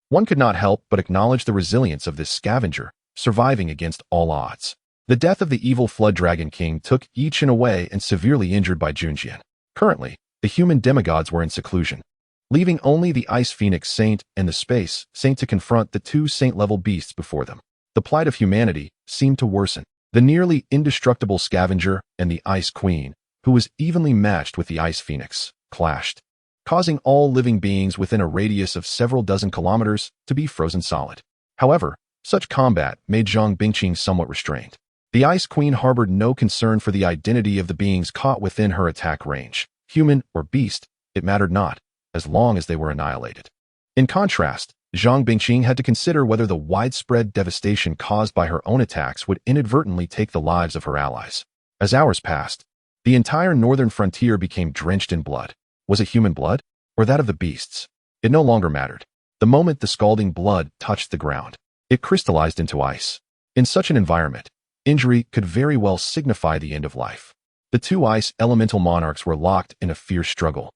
Speaker 1: One could not help but acknowledge the resilience of this scavenger, surviving against all odds. The death of the evil Flood Dragon King took Yi Chen away and severely injured by Junjian. Currently, the human demigods were in seclusion, leaving only the Ice Phoenix Saint and the Space Saint to confront the two Saint-level beasts before them. The plight of humanity seemed to worsen. The nearly indestructible Scavenger and the Ice Queen, who was evenly matched with the Ice Phoenix, clashed, causing all living beings within a radius of several dozen kilometers to be frozen solid. However, such combat made Zhang Bingqing somewhat restrained. The Ice Queen harbored no concern for the identity of the beings caught within her attack range. Human or beast, it mattered not, as long as they were annihilated. In contrast, Zhang Bingqing had to consider whether the widespread devastation caused by her own attacks would inadvertently take the lives of her allies. As hours passed, the entire northern frontier became drenched in blood. Was it human blood, or that of the beasts? It no longer mattered. The moment the scalding blood touched the ground, it crystallized into ice. In such an environment, injury could very well signify the end of life. The two ice elemental monarchs were locked in a fierce struggle.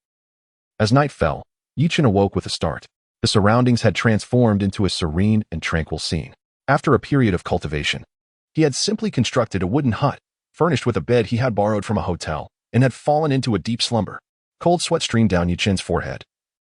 Speaker 1: As night fell, Yi Chen awoke with a start. The surroundings had transformed into a serene and tranquil scene. After a period of cultivation, he had simply constructed a wooden hut, furnished with a bed he had borrowed from a hotel, and had fallen into a deep slumber. Cold sweat streamed down Yi Chen's forehead,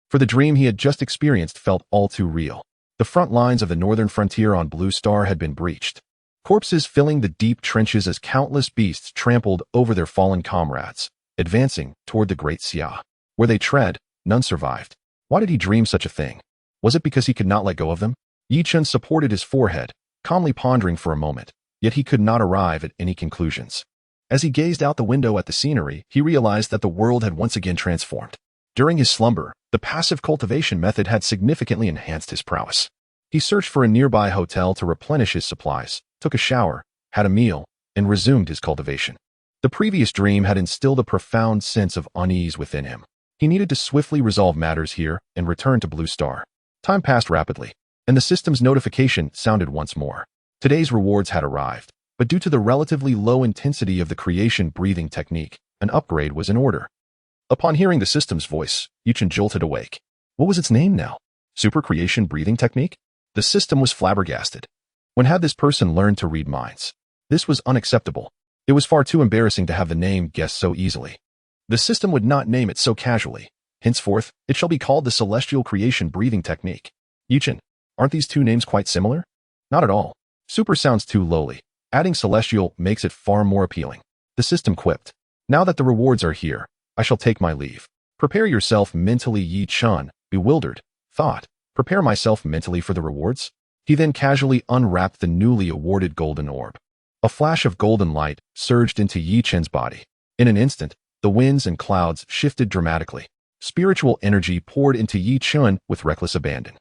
Speaker 1: for the dream he had just experienced felt all too real. The front lines of the northern frontier on Blue Star had been breached, corpses filling the deep trenches as countless beasts trampled over their fallen comrades, advancing toward the Great Xia. Where they tread, none survived. Why did he dream such a thing? Was it because he could not let go of them? Yi Chen supported his forehead, calmly pondering for a moment, yet he could not arrive at any conclusions. As he gazed out the window at the scenery, he realized that the world had once again transformed. During his slumber, the passive cultivation method had significantly enhanced his prowess. He searched for a nearby hotel to replenish his supplies, took a shower, had a meal, and resumed his cultivation. The previous dream had instilled a profound sense of unease within him. He needed to swiftly resolve matters here and return to Blue Star. Time passed rapidly, and the system's notification sounded once more. Today's rewards had arrived, but due to the relatively low intensity of the creation breathing technique, an upgrade was in order. Upon hearing the system's voice, Yi Chen jolted awake. What was its name now? Super creation breathing technique? The system was flabbergasted. When had this person learned to read minds? This was unacceptable. It was far too embarrassing to have the name guessed so easily. The system would not name it so casually. Henceforth, it shall be called the Celestial Creation Breathing Technique. Yi Chen, aren't these two names quite similar? Not at all. Super sounds too lowly. Adding celestial makes it far more appealing. The system quipped. Now that the rewards are here, I shall take my leave. Prepare yourself mentally, Yi Chen, bewildered, thought. Prepare myself mentally for the rewards? He then casually unwrapped the newly awarded golden orb. A flash of golden light surged into Yi Chen's body. In an instant, the winds and clouds shifted dramatically. Spiritual energy poured into Yi Chen with reckless abandon.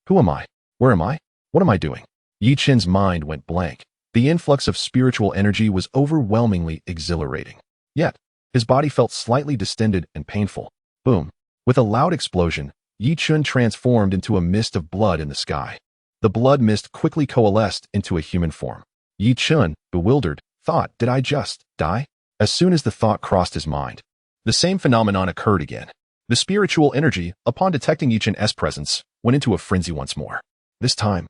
Speaker 1: Who am I? Where am I? What am I doing? Yi Chen's mind went blank. The influx of spiritual energy was overwhelmingly exhilarating. Yet, his body felt slightly distended and painful. Boom. With a loud explosion, Yi Chen transformed into a mist of blood in the sky. The blood mist quickly coalesced into a human form. Yi Chen, bewildered, thought, did I just die? As soon as the thought crossed his mind, the same phenomenon occurred again. The spiritual energy, upon detecting Yi Chen's presence, went into a frenzy once more. This time,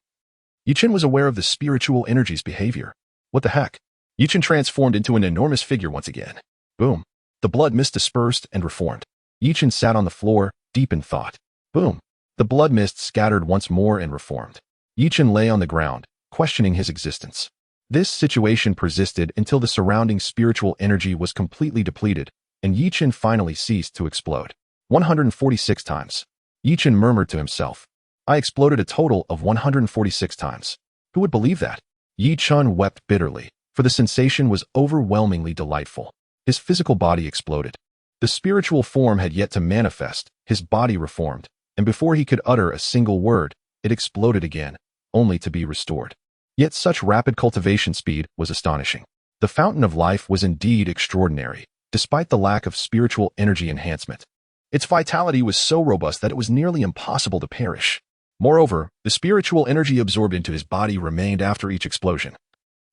Speaker 1: Yi Chen was aware of the spiritual energy's behavior. What the heck? Yi Chen transformed into an enormous figure once again. Boom. The blood mist dispersed and reformed. Yi Chen sat on the floor, deep in thought. Boom. The blood mist scattered once more and reformed. Yi Chen lay on the ground, questioning his existence. This situation persisted until the surrounding spiritual energy was completely depleted, and Yi Chen finally ceased to explode. 146 times. Yi Chen murmured to himself. I exploded a total of 146 times. Who would believe that? Yi Chen wept bitterly, for the sensation was overwhelmingly delightful. His physical body exploded. The spiritual form had yet to manifest, his body reformed, and before he could utter a single word, it exploded again, only to be restored. Yet such rapid cultivation speed was astonishing. The fountain of life was indeed extraordinary, despite the lack of spiritual energy enhancement. Its vitality was so robust that it was nearly impossible to perish. Moreover, the spiritual energy absorbed into his body remained after each explosion,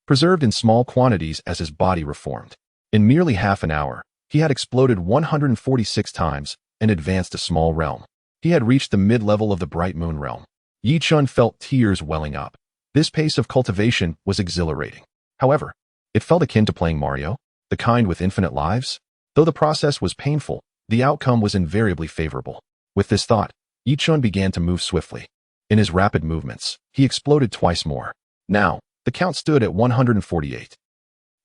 Speaker 1: preserved in small quantities as his body reformed. In merely half an hour, he had exploded 146 times and advanced a small realm. He had reached the mid-level of the Bright Moon realm. Yi Chen felt tears welling up. This pace of cultivation was exhilarating. However, it felt akin to playing Mario, the kind with infinite lives. Though the process was painful, the outcome was invariably favorable. With this thought, Chen began to move swiftly. In his rapid movements, he exploded twice more. Now, the count stood at 148.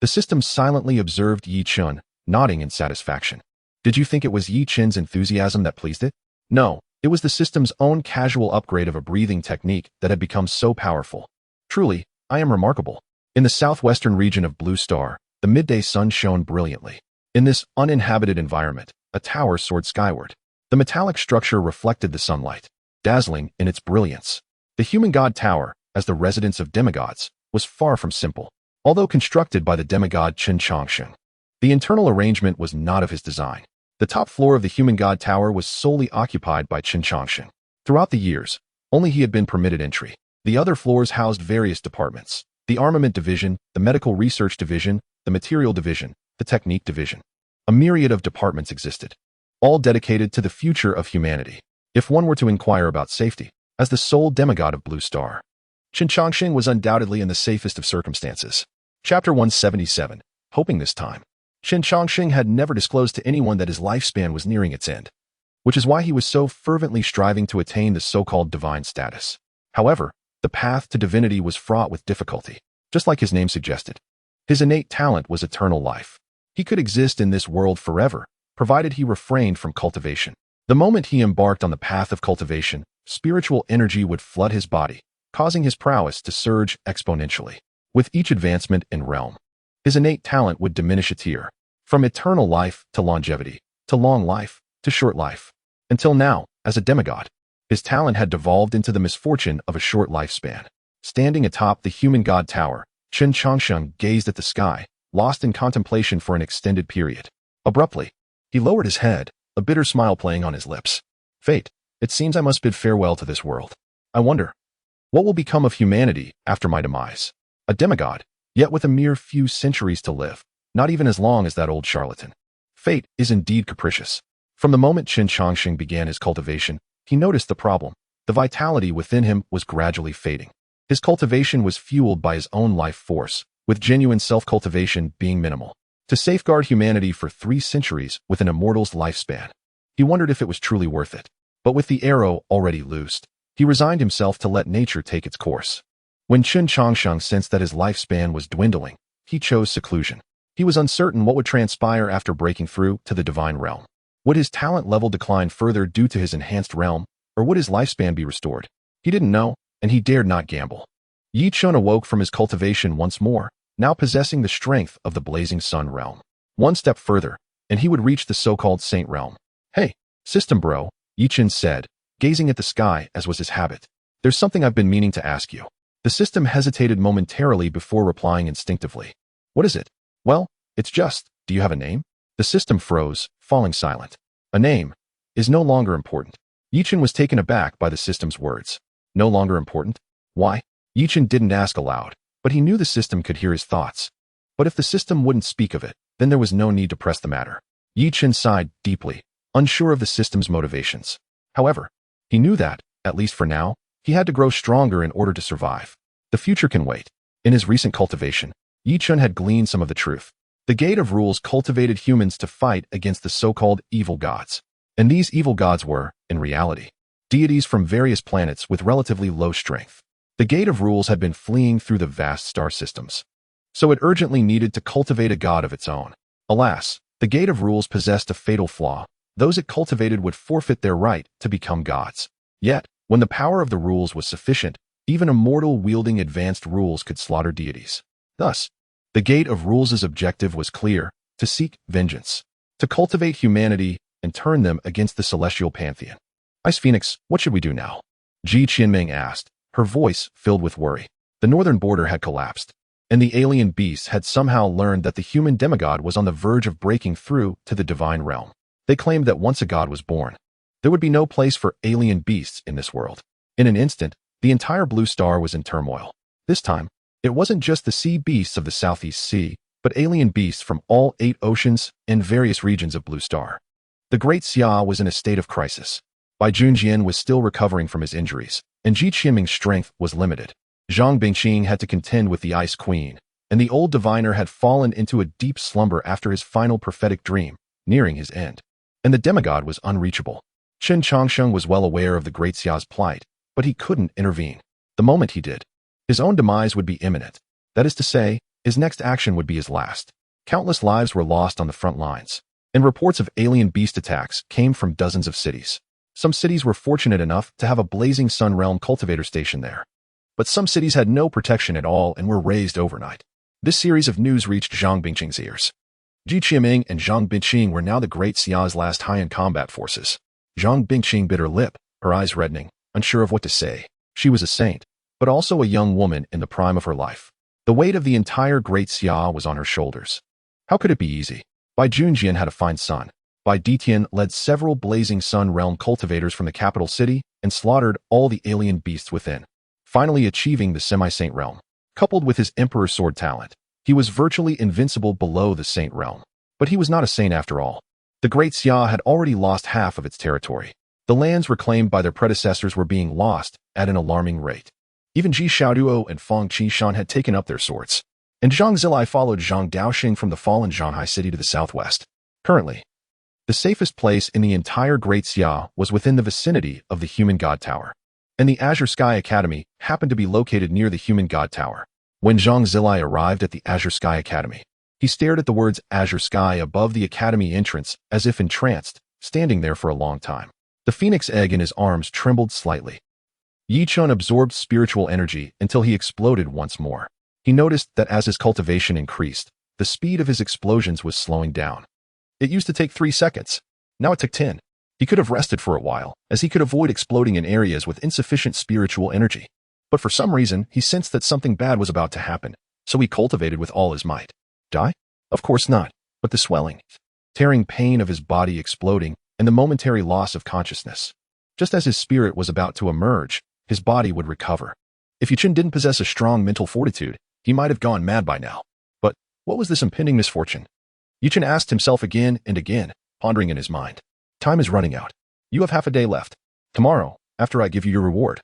Speaker 1: The system silently observed Chen, nodding in satisfaction. Did you think it was Chen's enthusiasm that pleased it? No, it was the system's own casual upgrade of a breathing technique that had become so powerful. Truly, I am remarkable. In the southwestern region of Blue Star, the midday sun shone brilliantly. In this uninhabited environment, a tower soared skyward. The metallic structure reflected the sunlight, dazzling in its brilliance. The human god tower, as the residence of demigods, was far from simple. Although constructed by the demigod Chen, the internal arrangement was not of his design. The top floor of the human god tower was solely occupied by Chen. Throughout the years, only he had been permitted entry. The other floors housed various departments: the armament division, the medical research division, the material division, the technique division. A myriad of departments existed, all dedicated to the future of humanity. If one were to inquire about safety, as the sole demigod of Blue Star, Chen was undoubtedly in the safest of circumstances. Chapter 177. Hoping this time. Chen had never disclosed to anyone that his lifespan was nearing its end, which is why he was so fervently striving to attain the so-called divine status. However, the path to divinity was fraught with difficulty, just like his name suggested. His innate talent was eternal life. He could exist in this world forever, provided he refrained from cultivation. The moment he embarked on the path of cultivation, spiritual energy would flood his body, causing his prowess to surge exponentially. With each advancement in realm, his innate talent would diminish a tier, from eternal life to longevity, to long life, to short life. Until now, as a demigod, his talent had devolved into the misfortune of a short lifespan. Standing atop the human god tower, Chen gazed at the sky, lost in contemplation for an extended period. Abruptly, he lowered his head, a bitter smile playing on his lips. Fate, it seems I must bid farewell to this world. I wonder, what will become of humanity after my demise? A demigod, yet with a mere few centuries to live, not even as long as that old charlatan. Fate is indeed capricious. From the moment Chen began his cultivation, he noticed the problem. The vitality within him was gradually fading. His cultivation was fueled by his own life force, with genuine self-cultivation being minimal. To safeguard humanity for 3 centuries with an immortal's lifespan, he wondered if it was truly worth it. But with the arrow already loosed, he resigned himself to let nature take its course. When Chen sensed that his lifespan was dwindling, he chose seclusion. He was uncertain what would transpire after breaking through to the divine realm. Would his talent level decline further due to his enhanced realm, or would his lifespan be restored? He didn't know, and he dared not gamble. Chen awoke from his cultivation once more, now possessing the strength of the blazing sun realm. One step further, and he would reach the so-called saint realm. Hey, system bro, Chen said, gazing at the sky as was his habit. There's something I've been meaning to ask you. The system hesitated momentarily before replying instinctively. What is it? Well, it's just, do you have a name? The system froze, falling silent. A name is no longer important. Chen was taken aback by the system's words. No longer important? Why? Chen didn't ask aloud, but he knew the system could hear his thoughts. But if the system wouldn't speak of it, then there was no need to press the matter. Chen sighed deeply, unsure of the system's motivations. However, he knew that, at least for now, he had to grow stronger in order to survive. The future can wait. In his recent cultivation, Chen had gleaned some of the truth. The Gate of Rules cultivated humans to fight against the so-called evil gods. And these evil gods were, in reality, deities from various planets with relatively low strength. The Gate of Rules had been fleeing through the vast star systems, so it urgently needed to cultivate a god of its own. Alas, the Gate of Rules possessed a fatal flaw. Those it cultivated would forfeit their right to become gods. Yet, when the power of the rules was sufficient, even a mortal wielding advanced rules could slaughter deities. Thus, the Gate of Rules' objective was clear: to seek vengeance, to cultivate humanity and turn them against the celestial pantheon. Ice Phoenix, what should we do now? Ji Qianming asked, her voice filled with worry. The northern border had collapsed, and the alien beasts had somehow learned that the human demigod was on the verge of breaking through to the divine realm. They claimed that once a god was born, there would be no place for alien beasts in this world. In an instant, the entire Blue Star was in turmoil. This time, it wasn't just the sea beasts of the Southeast Sea, but alien beasts from all 8 oceans and various regions of Blue Star. The Great Xia was in a state of crisis. Bai Junjian was still recovering from his injuries, and Ji Qianming's strength was limited. Zhang Bingqing had to contend with the Ice Queen, and the old diviner had fallen into a deep slumber after his final prophetic dream, nearing his end. And the demigod was unreachable. Chen Changsheng was well aware of the Great Xia's plight, but he couldn't intervene. The moment he did, his own demise would be imminent. That is to say, his next action would be his last. Countless lives were lost on the front lines, and reports of alien beast attacks came from dozens of cities. Some cities were fortunate enough to have a blazing sun realm cultivator station there. But some cities had no protection at all and were razed overnight. This series of news reached Zhang Bingqing's ears. Ji Qiaming and Zhang Bingqing were now the Great Xia's last high-end combat forces. Zhang Bingqing bit her lip, her eyes reddening, unsure of what to say. She was a saint, but also a young woman in the prime of her life. The weight of the entire Great Xia was on her shoulders. How could it be easy? Bai Junjian had a fine son. Bai Ditian led several blazing sun realm cultivators from the capital city and slaughtered all the alien beasts within, finally achieving the semi-saint realm. Coupled with his emperor's sword talent, he was virtually invincible below the saint realm. But he was not a saint after all. The Great Xia had already lost half of its territory. The lands reclaimed by their predecessors were being lost at an alarming rate. Even Ji Xiaoduo and Fang Qishan had taken up their swords, and Zhang Zilai followed Zhang Daoxing from the fallen Zhanghai city to the southwest. Currently, the safest place in the entire Great Xia was within the vicinity of the Human God Tower, and the Azure Sky Academy happened to be located near the Human God Tower. When Zhang Zilai arrived at the Azure Sky Academy, he stared at the words Azure Sky above the academy entrance as if entranced, standing there for a long time. The phoenix egg in his arms trembled slightly. Yi Chun absorbed spiritual energy until he exploded once more. He noticed that as his cultivation increased, the speed of his explosions was slowing down. It used to take 3 seconds. Now it took 10. He could have rested for a while, as he could avoid exploding in areas with insufficient spiritual energy. But for some reason, he sensed that something bad was about to happen, so he cultivated with all his might. Die? Of course not. But the swelling, tearing pain of his body exploding, and the momentary loss of consciousness. Just as his spirit was about to emerge, his body would recover. If Yuchen didn't possess a strong mental fortitude, he might have gone mad by now. But what was this impending misfortune? Yuchen asked himself again and again, pondering in his mind. Time is running out. You have half a day left. Tomorrow, after I give you your reward,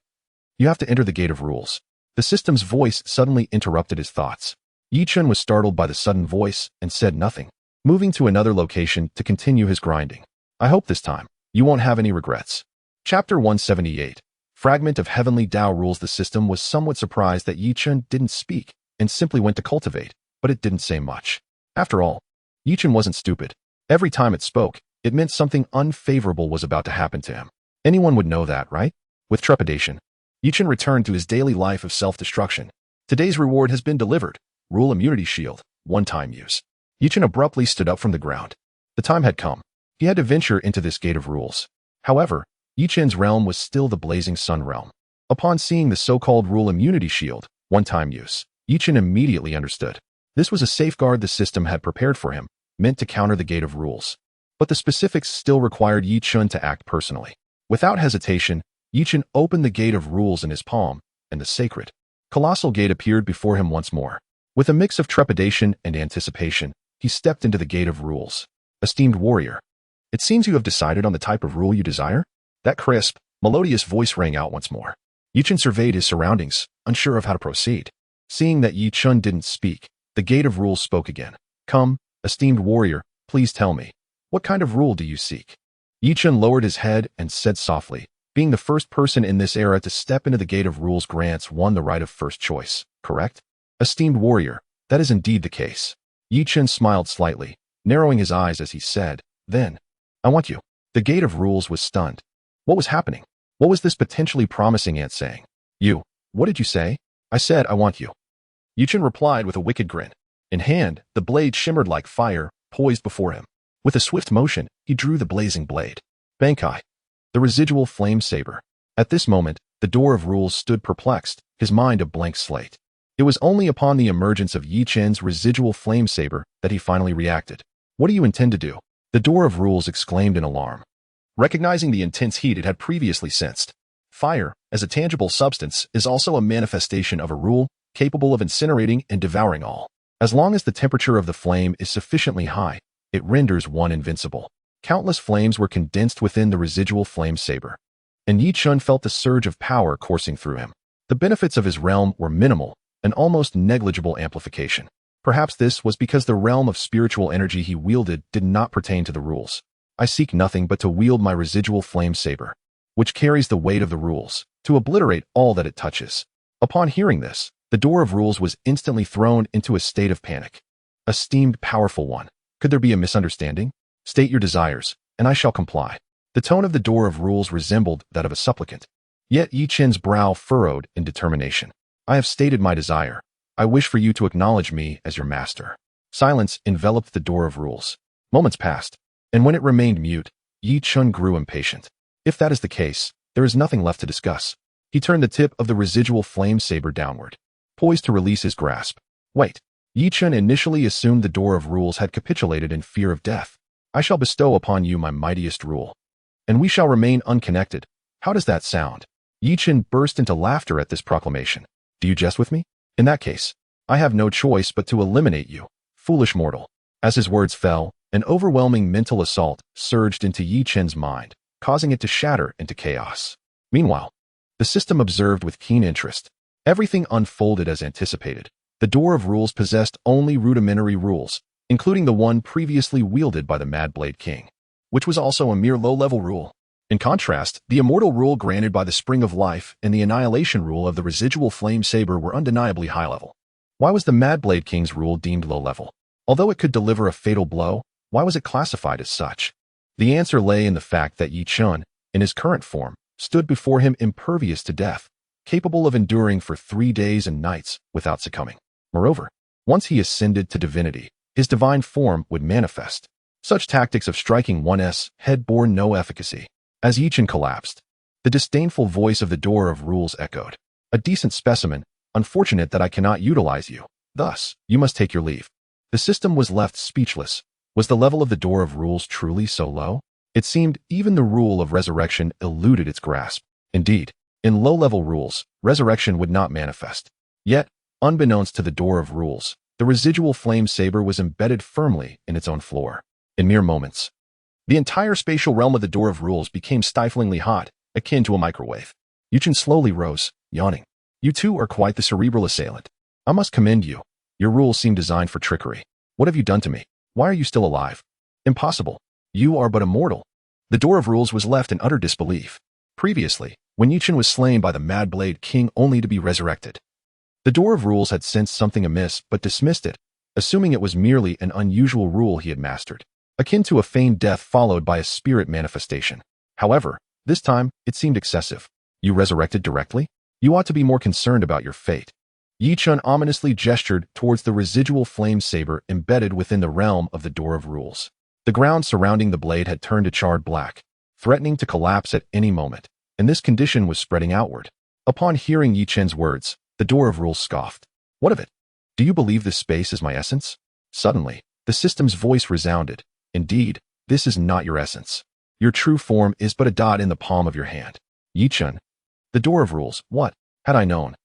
Speaker 1: you have to enter the Gate of Rules. The system's voice suddenly interrupted his thoughts. Yi Chun was startled by the sudden voice and said nothing, moving to another location to continue his grinding. I hope this time, you won't have any regrets. Chapter 178. Fragment of Heavenly Tao Rules. The system was somewhat surprised that Yi Chun didn't speak and simply went to cultivate, but it didn't say much. After all, Yi Chun wasn't stupid. Every time it spoke, it meant something unfavorable was about to happen to him. Anyone would know that, right? With trepidation, Yi Chun returned to his daily life of self-destruction. Today's reward has been delivered. Rule Immunity Shield, one-time use. Yi Chun abruptly stood up from the ground. The time had come. He had to venture into this Gate of Rules. However, Yi Chun's realm was still the blazing sun realm. Upon seeing the so-called Rule Immunity Shield, one-time use, Yi Chun immediately understood. This was a safeguard the system had prepared for him, meant to counter the Gate of Rules. But the specifics still required Yi Chun to act personally. Without hesitation, Yi Chun opened the Gate of Rules in his palm, and the sacred, colossal gate appeared before him once more. With a mix of trepidation and anticipation, he stepped into the Gate of Rules. Esteemed warrior, it seems you have decided on the type of rule you desire? That crisp, melodious voice rang out once more. Yi Chun surveyed his surroundings, unsure of how to proceed. Seeing that Yi Chun didn't speak, the Gate of Rules spoke again. Come, esteemed warrior, please tell me, what kind of rule do you seek? Yi Chun lowered his head and said softly, being the first person in this era to step into the Gate of Rules grants one the right of first choice, correct? Esteemed warrior, that is indeed the case. Yi Chun smiled slightly, narrowing his eyes as he said, then, I want you. The Gate of Rules was stunned. What was happening? What was this potentially promising ant saying? You, what did you say? I said I want you. Yi Chun replied with a wicked grin. In hand, the blade shimmered like fire, poised before him. With a swift motion, he drew the blazing blade. Bankai, the residual flame saber. At this moment, the door of rules stood perplexed, his mind a blank slate. It was only upon the emergence of Yi Chun's residual flame saber that he finally reacted. What do you intend to do? The door of rules exclaimed in alarm, recognizing the intense heat it had previously sensed. Fire, as a tangible substance, is also a manifestation of a rule, capable of incinerating and devouring all. As long as the temperature of the flame is sufficiently high, it renders one invincible. Countless flames were condensed within the residual flame saber, and Yi Chun felt the surge of power coursing through him. The benefits of his realm were minimal, an almost negligible amplification. Perhaps this was because the realm of spiritual energy he wielded did not pertain to the rules. I seek nothing but to wield my residual flame saber, which carries the weight of the rules, to obliterate all that it touches. Upon hearing this, the door of rules was instantly thrown into a state of panic. Esteemed powerful one, could there be a misunderstanding? State your desires, and I shall comply. The tone of the door of rules resembled that of a supplicant. Yet Yi Chen's brow furrowed in determination. I have stated my desire. I wish for you to acknowledge me as your master. Silence enveloped the door of rules. Moments passed, and when it remained mute, Yi Chen grew impatient. If that is the case, there is nothing left to discuss. He turned the tip of the residual flame saber downward, poised to release his grasp. Wait. Yi Chen initially assumed the door of rules had capitulated in fear of death. I shall bestow upon you my mightiest rule, and we shall remain unconnected. How does that sound? Yi Chen burst into laughter at this proclamation. Do you jest with me? In that case, I have no choice but to eliminate you, foolish mortal. As his words fell, an overwhelming mental assault surged into Yi Chen's mind, causing it to shatter into chaos. Meanwhile, the system observed with keen interest. Everything unfolded as anticipated. The door of rules possessed only rudimentary rules, including the one previously wielded by the Mad Blade King, which was also a mere low-level rule. In contrast, the immortal rule granted by the Spring of Life and the annihilation rule of the residual flame saber were undeniably high-level. Why was the Mad Blade King's rule deemed low-level? Although it could deliver a fatal blow, why was it classified as such? The answer lay in the fact that Yi Chen, in his current form, stood before him impervious to death, capable of enduring for 3 days and nights without succumbing. Moreover, once he ascended to divinity, his divine form would manifest. Such tactics of striking one's head bore no efficacy. As Yi Chen collapsed, the disdainful voice of the door of rules echoed. A decent specimen, unfortunate that I cannot utilize you. Thus, you must take your leave. The system was left speechless. Was the level of the door of rules truly so low? It seemed even the rule of resurrection eluded its grasp. Indeed, in low-level rules, resurrection would not manifest. Yet, unbeknownst to the door of rules, the residual flame saber was embedded firmly in its own floor. In mere moments, the entire spatial realm of the door of rules became stiflingly hot, akin to a microwave. Yi Chen slowly rose, yawning. You too are quite the cerebral assailant. I must commend you. Your rules seem designed for trickery. What have you done to me? Why are you still alive? Impossible. You are but a mortal. The door of rules was left in utter disbelief. Previously, when Yi Chen was slain by the Mad Blade King only to be resurrected, the door of rules had sensed something amiss but dismissed it, assuming it was merely an unusual rule he had mastered, akin to a feigned death followed by a spirit manifestation. However, this time, it seemed excessive. You resurrected directly? You ought to be more concerned about your fate. Yi Chen ominously gestured towards the residual flame saber embedded within the realm of the door of rules. The ground surrounding the blade had turned a charred black, threatening to collapse at any moment, and this condition was spreading outward. Upon hearing Yi Chen's words, the door of rules scoffed. What of it? Do you believe this space is my essence? Suddenly, the system's voice resounded. Indeed, this is not your essence. Your true form is but a dot in the palm of your hand. Yi Chen, the door of rules, what? Had I known,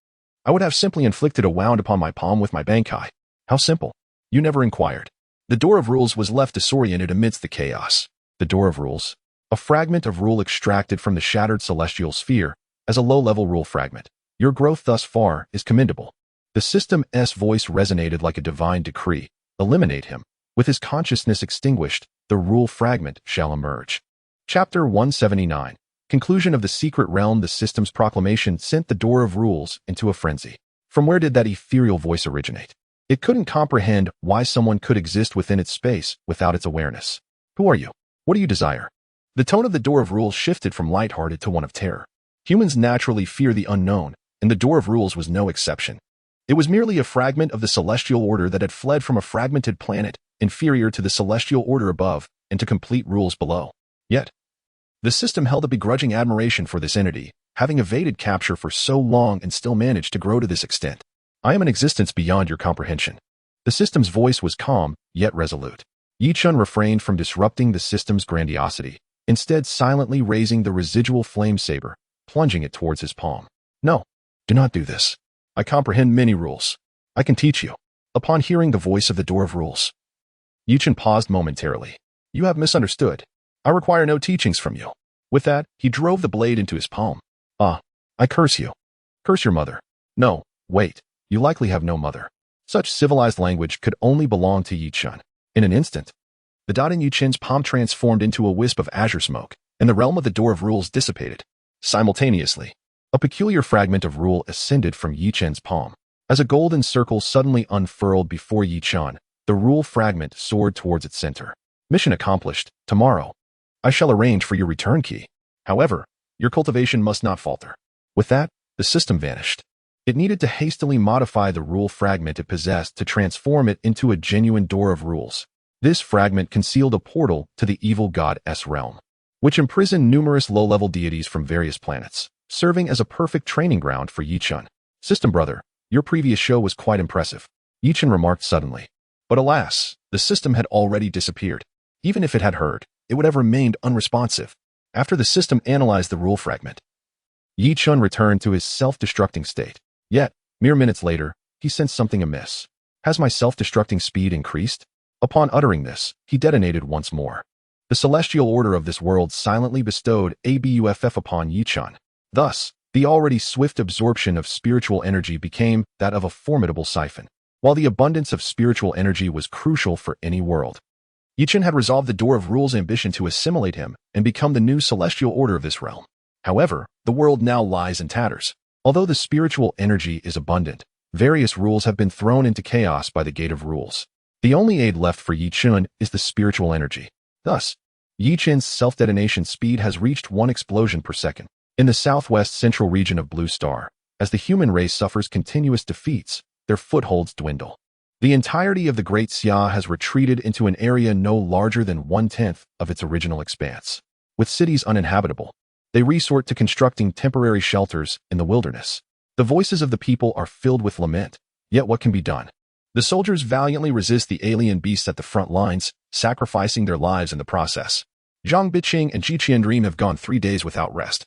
Speaker 1: I would have simply inflicted a wound upon my palm with my bankai. How simple. You never inquired. The door of rules was left disoriented amidst the chaos. The door of rules, a fragment of rule extracted from the shattered celestial sphere as a low-level rule fragment. Your growth thus far is commendable. The system's voice resonated like a divine decree. Eliminate him. With his consciousness extinguished, the rule fragment shall emerge. Chapter 179. Conclusion of the secret realm. The system's proclamation sent the door of rules into a frenzy. From where did that ethereal voice originate? It couldn't comprehend why someone could exist within its space without its awareness. Who are you? What do you desire? The tone of the door of rules shifted from lighthearted to one of terror. Humans naturally fear the unknown, and the door of rules was no exception. It was merely a fragment of the celestial order that had fled from a fragmented planet inferior to the celestial order above and to complete rules below. Yet, the system held a begrudging admiration for this entity, having evaded capture for so long and still managed to grow to this extent. I am an existence beyond your comprehension. The system's voice was calm, yet resolute. Yi Chen refrained from disrupting the system's grandiosity, instead silently raising the residual flame saber, plunging it towards his palm. No, do not do this. I comprehend many rules. I can teach you. Upon hearing the voice of the door of rules, Yi Chen paused momentarily. You have misunderstood. I require no teachings from you. With that, he drove the blade into his palm. Ah, I curse you. Curse your mother. No, wait, you likely have no mother. Such civilized language could only belong to Yi Chen. In an instant, the dot in Yi Chen's palm transformed into a wisp of azure smoke, and the realm of the Door of Rules dissipated. Simultaneously, a peculiar fragment of rule ascended from Yi Chen's palm. As a golden circle suddenly unfurled before Yi Chen, the rule fragment soared towards its center. Mission accomplished. Tomorrow, I shall arrange for your return key. However, your cultivation must not falter. With that, the system vanished. It needed to hastily modify the rule fragment it possessed to transform it into a genuine Door of Rules. This fragment concealed a portal to the evil god S realm, which imprisoned numerous low-level deities from various planets, serving as a perfect training ground for Yi Chen. System brother, your previous show was quite impressive, Yi Chen remarked suddenly. But alas, the system had already disappeared. Even if it had heard, it would have remained unresponsive. After the system analyzed the rule fragment, Yi Chen returned to his self-destructing state. Yet, mere minutes later, he sensed something amiss. Has my self-destructing speed increased? Upon uttering this, he detonated once more. The celestial order of this world silently bestowed a buff upon Yi Chen. Thus, the already swift absorption of spiritual energy became that of a formidable siphon. While the abundance of spiritual energy was crucial for any world, Yi Chen had resolved the Door of Rules' ambition to assimilate him and become the new celestial order of this realm. However, the world now lies in tatters. Although the spiritual energy is abundant, various rules have been thrown into chaos by the Gate of Rules. The only aid left for Yi Chen is the spiritual energy. Thus, Yi Chen's self-detonation speed has reached 1 explosion per second. In the southwest central region of Blue Star, as the human race suffers continuous defeats, their footholds dwindle. The entirety of the Great Xia has retreated into an area no larger than 1/10 of its original expanse. With cities uninhabitable, they resort to constructing temporary shelters in the wilderness. The voices of the people are filled with lament, yet what can be done? The soldiers valiantly resist the alien beasts at the front lines, sacrificing their lives in the process. Zhang Biqing and Ji Qiandream have gone 3 days without rest,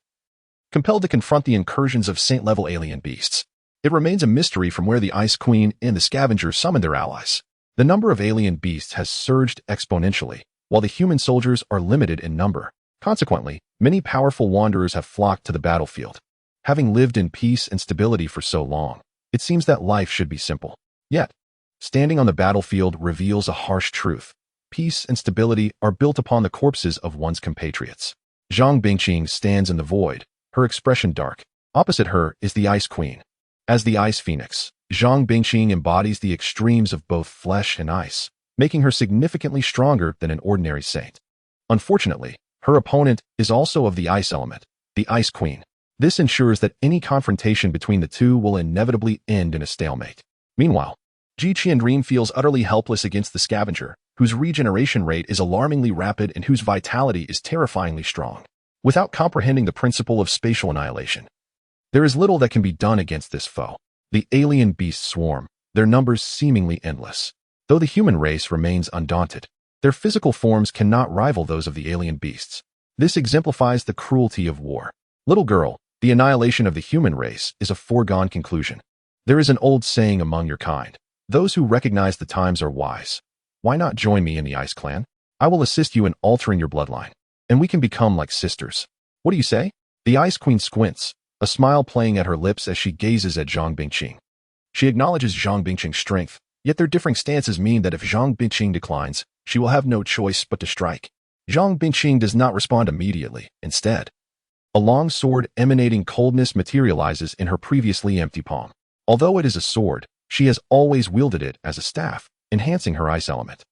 Speaker 1: compelled to confront the incursions of saint-level alien beasts. It remains a mystery from where the Ice Queen and the Scavenger summoned their allies. The number of alien beasts has surged exponentially, while the human soldiers are limited in number. Consequently, many powerful wanderers have flocked to the battlefield. Having lived in peace and stability for so long, it seems that life should be simple. Yet, standing on the battlefield reveals a harsh truth. Peace and stability are built upon the corpses of one's compatriots. Zhang Bingqing stands in the void, her expression dark. Opposite her is the Ice Queen. As the Ice Phoenix, Zhang Bingqing embodies the extremes of both flesh and ice, making her significantly stronger than an ordinary saint. Unfortunately, her opponent is also of the ice element, the Ice Queen. This ensures that any confrontation between the two will inevitably end in a stalemate. Meanwhile, Ji Qiandream feels utterly helpless against the Scavenger, whose regeneration rate is alarmingly rapid and whose vitality is terrifyingly strong. Without comprehending the principle of spatial annihilation, there is little that can be done against this foe. The alien beasts swarm, their numbers seemingly endless. Though the human race remains undaunted, their physical forms cannot rival those of the alien beasts. This exemplifies the cruelty of war. Little girl, the annihilation of the human race is a foregone conclusion. There is an old saying among your kind: those who recognize the times are wise. Why not join me in the Ice Clan? I will assist you in altering your bloodline, and we can become like sisters. What do you say? The Ice Queen squints, a smile playing at her lips as she gazes at Zhang Bingqing. She acknowledges Zhang Bingqing's strength, yet their differing stances mean that if Zhang Bingqing declines, she will have no choice but to strike. Zhang Bingqing does not respond immediately. Instead, a long sword emanating coldness materializes in her previously empty palm. Although it is a sword, she has always wielded it as a staff, enhancing her ice element.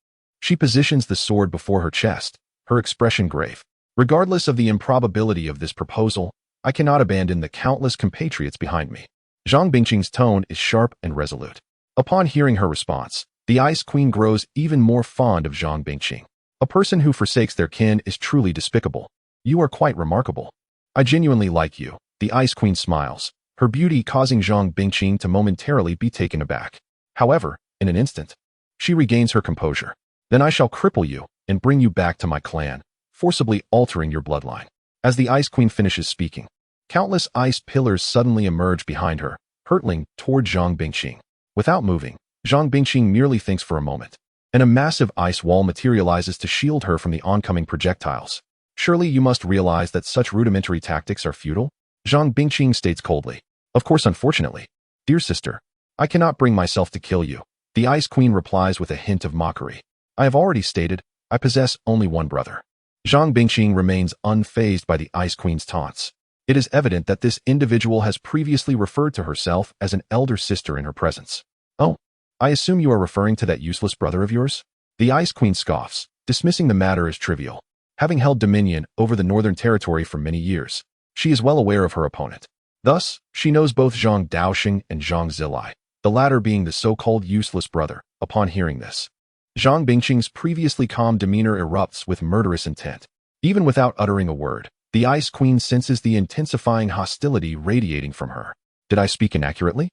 Speaker 1: She positions the sword before her chest, her expression grave. Regardless of the improbability of this proposal, I cannot abandon the countless compatriots behind me. Zhang Bingqing's tone is sharp and resolute. Upon hearing her response, the Ice Queen grows even more fond of Zhang Bingqing. A person who forsakes their kin is truly despicable. You are quite remarkable. I genuinely like you. The Ice Queen smiles, her beauty causing Zhang Bingqing to momentarily be taken aback. However, in an instant, she regains her composure. Then I shall cripple you and bring you back to my clan, forcibly altering your bloodline. As the Ice Queen finishes speaking, countless ice pillars suddenly emerge behind her, hurtling toward Zhang Bingqing. Without moving, Zhang Bingqing merely thinks for a moment, and a massive ice wall materializes to shield her from the oncoming projectiles. Surely you must realize that such rudimentary tactics are futile? Zhang Bingqing states coldly. Of course, unfortunately. Dear sister, I cannot bring myself to kill you. The Ice Queen replies with a hint of mockery. I have already stated, I possess only one brother. Zhang Bingqing remains unfazed by the Ice Queen's taunts. It is evident that this individual has previously referred to herself as an elder sister in her presence. Oh, I assume you are referring to that useless brother of yours? The Ice Queen scoffs, dismissing the matter as trivial. Having held dominion over the Northern Territory for many years, she is well aware of her opponent. Thus, she knows both Zhang Daoxing and Zhang Zilai, the latter being the so-called useless brother. Upon hearing this, Zhang Bingqing's previously calm demeanor erupts with murderous intent. Even without uttering a word, the Ice Queen senses the intensifying hostility radiating from her. Did I speak inaccurately?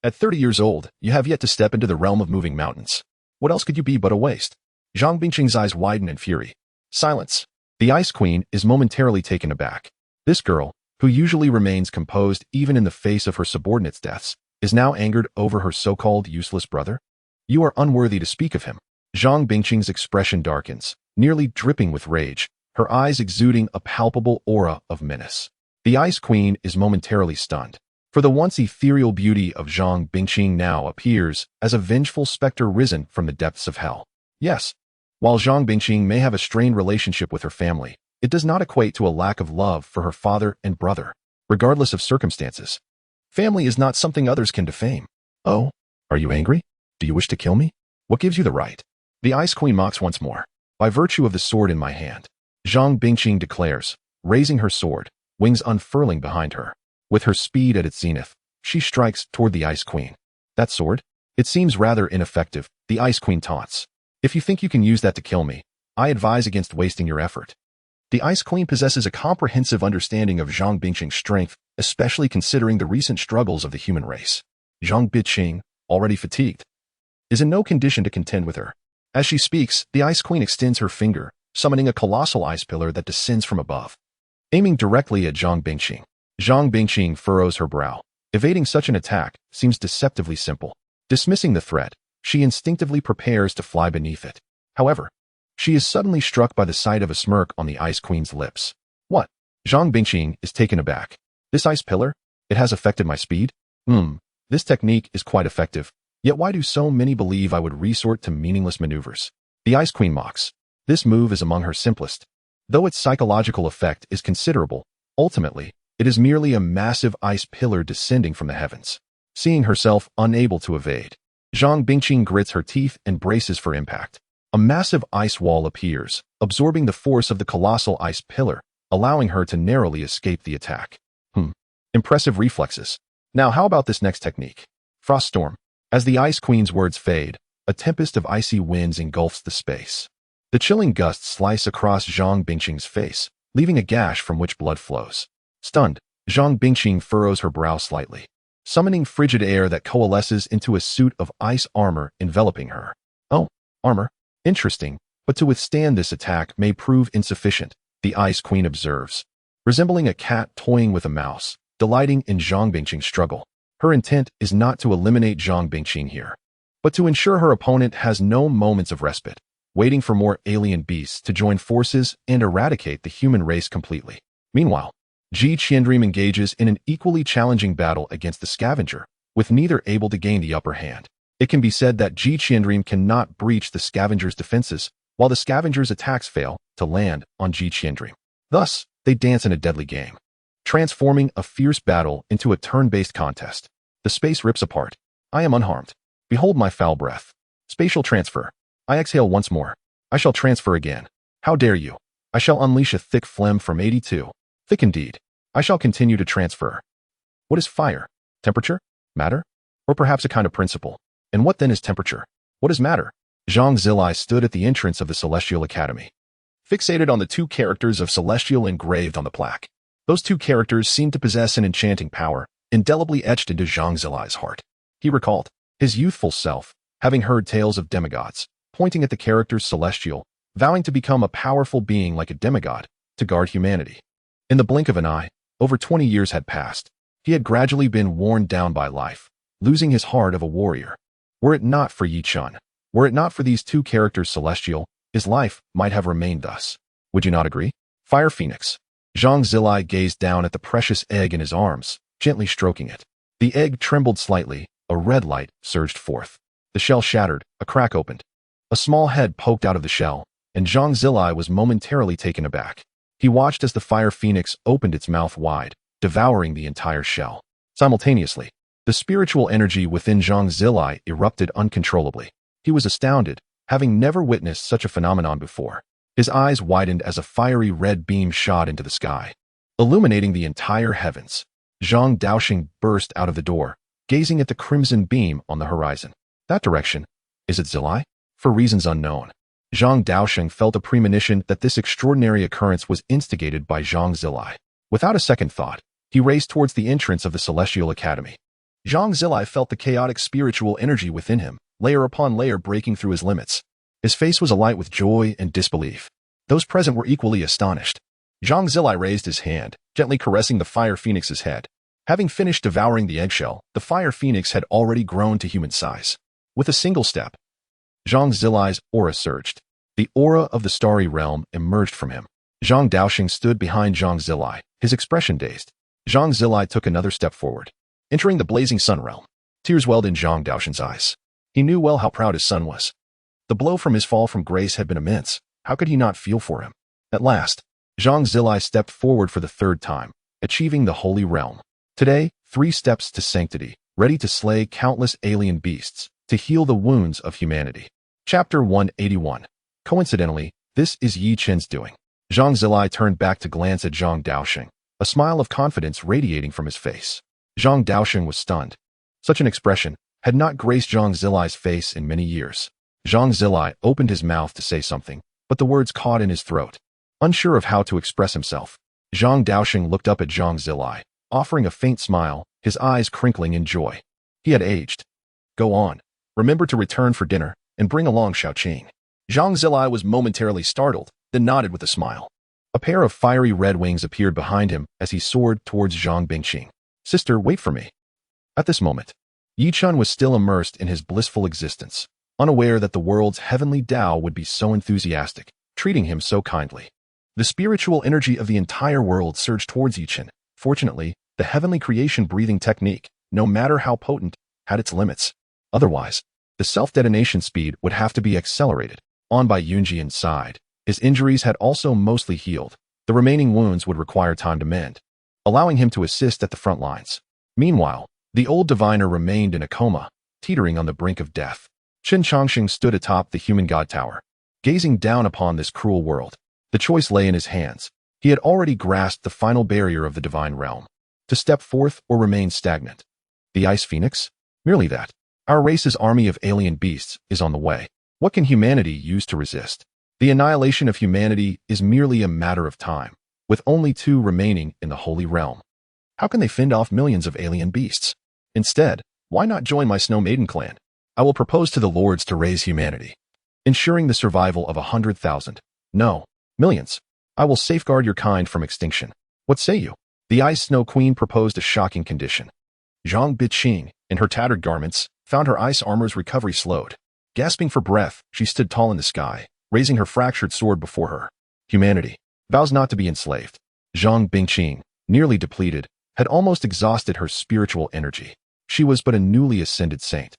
Speaker 1: At 30 years old, you have yet to step into the realm of moving mountains. What else could you be but a waste? Zhang Bingqing's eyes widen in fury. Silence. The Ice Queen is momentarily taken aback. This girl, who usually remains composed even in the face of her subordinates' deaths, is now angered over her so-called useless brother? You are unworthy to speak of him. Zhang Bingqing's expression darkens, nearly dripping with rage, her eyes exuding a palpable aura of menace. The Ice Queen is momentarily stunned, for the once ethereal beauty of Zhang Bingqing now appears as a vengeful specter risen from the depths of hell. Yes, while Zhang Bingqing may have a strained relationship with her family, it does not equate to a lack of love for her father and brother, regardless of circumstances. Family is not something others can defame. Oh, are you angry? Do you wish to kill me? What gives you the right? The Ice Queen mocks once more. By virtue of the sword in my hand, Zhang Bingqing declares, raising her sword, wings unfurling behind her. With her speed at its zenith, she strikes toward the Ice Queen. That sword? It seems rather ineffective, the Ice Queen taunts. If you think you can use that to kill me, I advise against wasting your effort. The Ice Queen possesses a comprehensive understanding of Zhang Bingqing's strength, especially considering the recent struggles of the human race. Zhang Bingqing, already fatigued, is in no condition to contend with her. As she speaks, the Ice Queen extends her finger, summoning a colossal ice pillar that descends from above. Aiming directly at Zhang Bingqing furrows her brow. Evading such an attack seems deceptively simple. Dismissing the threat, she instinctively prepares to fly beneath it. However, she is suddenly struck by the sight of a smirk on the Ice Queen's lips. What? Zhang Bingqing is taken aback. This ice pillar? It has affected my speed? This technique is quite effective. Yet why do so many believe I would resort to meaningless maneuvers? The Ice Queen mocks. This move is among her simplest. Though its psychological effect is considerable, ultimately, it is merely a massive ice pillar descending from the heavens. Seeing herself unable to evade, Zhang Bingqing grits her teeth and braces for impact. A massive ice wall appears, absorbing the force of the colossal ice pillar, allowing her to narrowly escape the attack. Impressive reflexes. Now how about this next technique? Frost Storm. As the Ice Queen's words fade, a tempest of icy winds engulfs the space. The chilling gusts slice across Zhang Bingqing's face, leaving a gash from which blood flows. Stunned, Zhang Bingqing furrows her brow slightly, summoning frigid air that coalesces into a suit of ice armor enveloping her. Oh, armor. Interesting, but to withstand this attack may prove insufficient, the Ice Queen observes. Resembling a cat toying with a mouse, delighting in Zhang Bingqing's struggle. Her intent is not to eliminate Zhang Bingqing here, but to ensure her opponent has no moments of respite, waiting for more alien beasts to join forces and eradicate the human race completely. Meanwhile, Ji Qiandream engages in an equally challenging battle against the scavenger, with neither able to gain the upper hand. It can be said that Ji Qiandream cannot breach the scavenger's defenses, while the scavenger's attacks fail to land on Ji Qiandream. Thus, they dance in a deadly game, transforming a fierce battle into a turn-based contest. The space rips apart. I am unharmed. Behold my foul breath. Spatial transfer. I exhale once more. I shall transfer again. How dare you? I shall unleash a thick phlegm from 82. Thick indeed. I shall continue to transfer. What is fire? Temperature? Matter? Or perhaps a kind of principle? And what then is temperature? What is matter? Zhang Zilai stood at the entrance of the Celestial Academy, fixated on the two characters of Celestial engraved on the plaque. Those two characters seemed to possess an enchanting power, indelibly etched into Zhang Zilai's heart. He recalled his youthful self, having heard tales of demigods, pointing at the characters Celestial, vowing to become a powerful being like a demigod, to guard humanity. In the blink of an eye, over 20 years had passed. He had gradually been worn down by life, losing his heart of a warrior. Were it not for Yi Chun, were it not for these two characters Celestial, his life might have remained thus. Would you not agree? Fire Phoenix. Zhang Zilai gazed down at the precious egg in his arms, gently stroking it. The egg trembled slightly, a red light surged forth. The shell shattered, a crack opened. A small head poked out of the shell, and Zhang Zilai was momentarily taken aback. He watched as the fire phoenix opened its mouth wide, devouring the entire shell. Simultaneously, the spiritual energy within Zhang Zilai erupted uncontrollably. He was astounded, having never witnessed such a phenomenon before. His eyes widened as a fiery red beam shot into the sky, illuminating the entire heavens. Zhang Daoxing burst out of the door, gazing at the crimson beam on the horizon. That direction? Is it Zilai? For reasons unknown, Zhang Daoxing felt a premonition that this extraordinary occurrence was instigated by Zhang Zilai. Without a second thought, he raced towards the entrance of the Celestial Academy. Zhang Zilai felt the chaotic spiritual energy within him, layer upon layer breaking through his limits. His face was alight with joy and disbelief. Those present were equally astonished. Zhang Zilai raised his hand, gently caressing the fire phoenix's head. Having finished devouring the eggshell, the fire phoenix had already grown to human size. With a single step, Zhang Zilai's aura surged. The aura of the starry realm emerged from him. Zhang Daoxing stood behind Zhang Zilai, his expression dazed. Zhang Zilai took another step forward, entering the blazing sun realm. Tears welled in Zhang Daoxing's eyes. He knew well how proud his son was. The blow from his fall from grace had been immense. How could he not feel for him? At last, Zhang Zilai stepped forward for the third time, achieving the holy realm. Today, 3 steps to sanctity, ready to slay countless alien beasts, to heal the wounds of humanity. Chapter 181. Coincidentally, this is Yi Chen's doing. Zhang Zilai turned back to glance at Zhang Daoxing, a smile of confidence radiating from his face. Zhang Daoxing was stunned. Such an expression had not graced Zhang Zilai's face in many years. Zhang Zilai opened his mouth to say something, but the words caught in his throat. Unsure of how to express himself, Zhang Daoxing looked up at Zhang Zilai, offering a faint smile, his eyes crinkling in joy. He had aged. Go on. Remember to return for dinner, and bring along Xiaoqing. Zhang Zilai was momentarily startled, then nodded with a smile. A pair of fiery red wings appeared behind him as he soared towards Zhang Bingqing. Sister, wait for me. At this moment, Yi Chen was still immersed in his blissful existence, unaware that the world's heavenly Tao would be so enthusiastic, treating him so kindly. The spiritual energy of the entire world surged towards Yi Chen. Fortunately, the heavenly creation breathing technique, no matter how potent, had its limits. Otherwise, the self-detonation speed would have to be accelerated. On by Yunjian's side, his injuries had also mostly healed. The remaining wounds would require time to mend, allowing him to assist at the front lines. Meanwhile, the old diviner remained in a coma, teetering on the brink of death. Chen Chongqing stood atop the human god tower, gazing down upon this cruel world. The choice lay in his hands. He had already grasped the final barrier of the divine realm. To step forth or remain stagnant. The Ice Phoenix? Merely that. Our race's army of alien beasts is on the way. What can humanity use to resist? The annihilation of humanity is merely a matter of time, with only 2 remaining in the Holy Realm. How can they fend off millions of alien beasts? Instead, why not join my Snow Maiden clan? I will propose to the lords to raise humanity, ensuring the survival of 100,000. No, millions. I will safeguard your kind from extinction. What say you? The Ice Snow Queen proposed a shocking condition. Zhang Biqing, in her tattered garments, found her ice armor's recovery slowed. Gasping for breath, she stood tall in the sky, raising her fractured sword before her. Humanity vows not to be enslaved. Zhang Bingqing, nearly depleted, had almost exhausted her spiritual energy. She was but a newly ascended saint,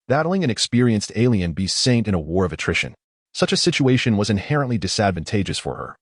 Speaker 1: battling an experienced alien beast saint in a war of attrition. Such a situation was inherently disadvantageous for her,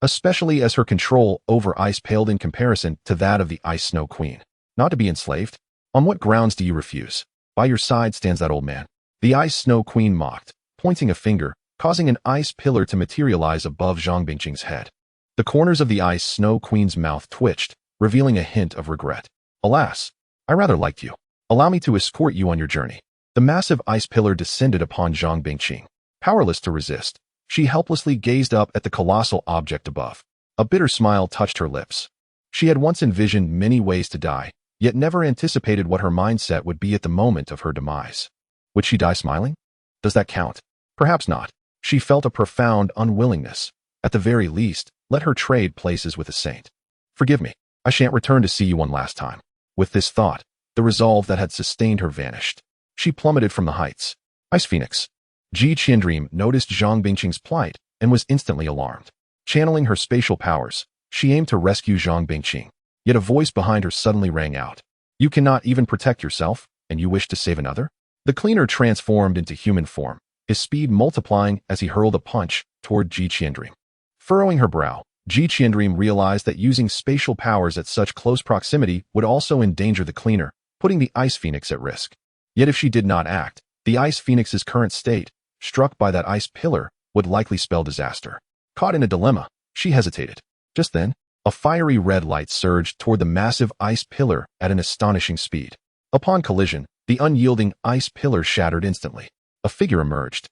Speaker 1: especially as her control over ice paled in comparison to that of the Ice Snow Queen. Not to be enslaved? On what grounds do you refuse? By your side stands that old man. The Ice Snow Queen mocked, pointing a finger, causing an ice pillar to materialize above Zhang Bingqing's head. The corners of the Ice Snow Queen's mouth twitched, revealing a hint of regret. Alas, I rather liked you. Allow me to escort you on your journey. The massive ice pillar descended upon Zhang Bingqing. Powerless to resist, she helplessly gazed up at the colossal object above. A bitter smile touched her lips. She had once envisioned many ways to die, yet never anticipated what her mindset would be at the moment of her demise. Would she die smiling? Does that count? Perhaps not. She felt a profound unwillingness. At the very least, let her trade places with a saint. Forgive me, I shan't return to see you one last time. With this thought, the resolve that had sustained her vanished. She plummeted from the heights. Ice Phoenix. Ji Qiandream noticed Zhang Bingqing's plight and was instantly alarmed. Channeling her spatial powers, she aimed to rescue Zhang Bingqing. Yet a voice behind her suddenly rang out. You cannot even protect yourself, and you wish to save another? The cleaner transformed into human form, his speed multiplying as he hurled a punch toward Ji Qiandream. Furrowing her brow, Ji Qiandream realized that using spatial powers at such close proximity would also endanger the cleaner, putting the Ice Phoenix at risk. Yet if she did not act, the Ice Phoenix's current state, struck by that ice pillar, would likely spell disaster. Caught in a dilemma, she hesitated. Just then, a fiery red light surged toward the massive ice pillar at an astonishing speed. Upon collision, the unyielding ice pillar shattered instantly. A figure emerged,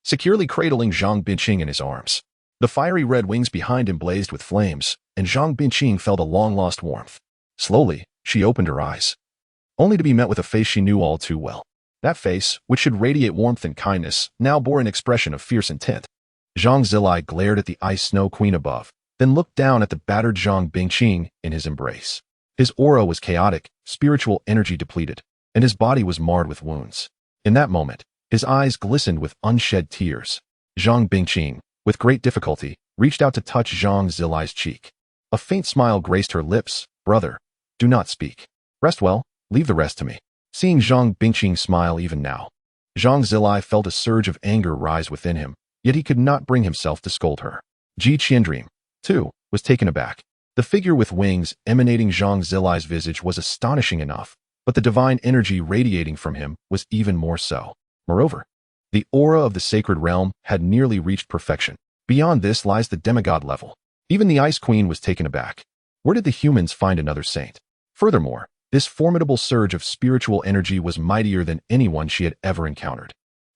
Speaker 1: securely cradling Zhang Binqing in his arms. The fiery red wings behind him blazed with flames, and Zhang Binqing felt a long-lost warmth. Slowly, she opened her eyes, only to be met with a face she knew all too well. That face, which should radiate warmth and kindness, now bore an expression of fierce intent. Zhang Zilai glared at the Ice Snow Queen above, then looked down at the battered Zhang Binqing in his embrace. His aura was chaotic, spiritual energy depleted, and his body was marred with wounds. In that moment, his eyes glistened with unshed tears. Zhang Binqing, with great difficulty, reached out to touch Zhang Zilai's cheek. A faint smile graced her lips. Brother, do not speak. Rest well, leave the rest to me. Seeing Zhang Binqing smile even now, Zhang Zilai felt a surge of anger rise within him, yet he could not bring himself to scold her. Ji Qiandream, too, was taken aback. The figure with wings emanating Zhang Zilai's visage was astonishing enough, but the divine energy radiating from him was even more so. Moreover, the aura of the sacred realm had nearly reached perfection. Beyond this lies the demigod level. Even the Ice Queen was taken aback. Where did the humans find another saint? Furthermore, this formidable surge of spiritual energy was mightier than anyone she had ever encountered.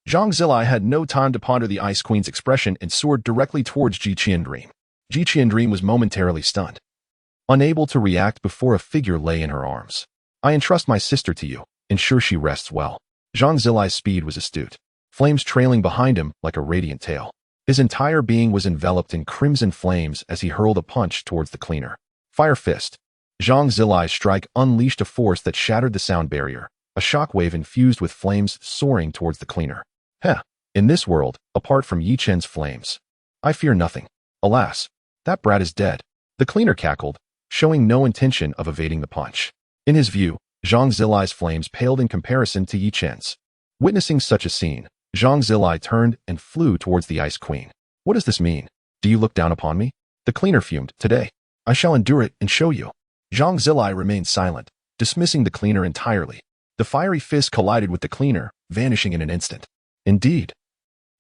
Speaker 1: Zhang Zilai had no time to ponder the Ice Queen's expression and soared directly towards Ji Qiandream. Ji Qiandream was momentarily stunned, unable to react before a figure lay in her arms. I entrust my sister to you. Ensure she rests well. Zhang Zilai's speed was astute, flames trailing behind him like a radiant tail. His entire being was enveloped in crimson flames as he hurled a punch towards the cleaner. Fire Fist. Zhang Zilai's strike unleashed a force that shattered the sound barrier, a shockwave infused with flames soaring towards the cleaner. In this world, apart from Yi Chen's flames, I fear nothing. Alas, that brat is dead. The cleaner cackled, showing no intention of evading the punch. In his view, Zhang Zilai's flames paled in comparison to Yi Chen's. Witnessing such a scene, Zhang Zilai turned and flew towards the Ice Queen. What does this mean? Do you look down upon me? The cleaner fumed. Today, I shall endure it and show you. Zhang Zilai remained silent, dismissing the cleaner entirely. The fiery fist collided with the cleaner, vanishing in an instant. Indeed,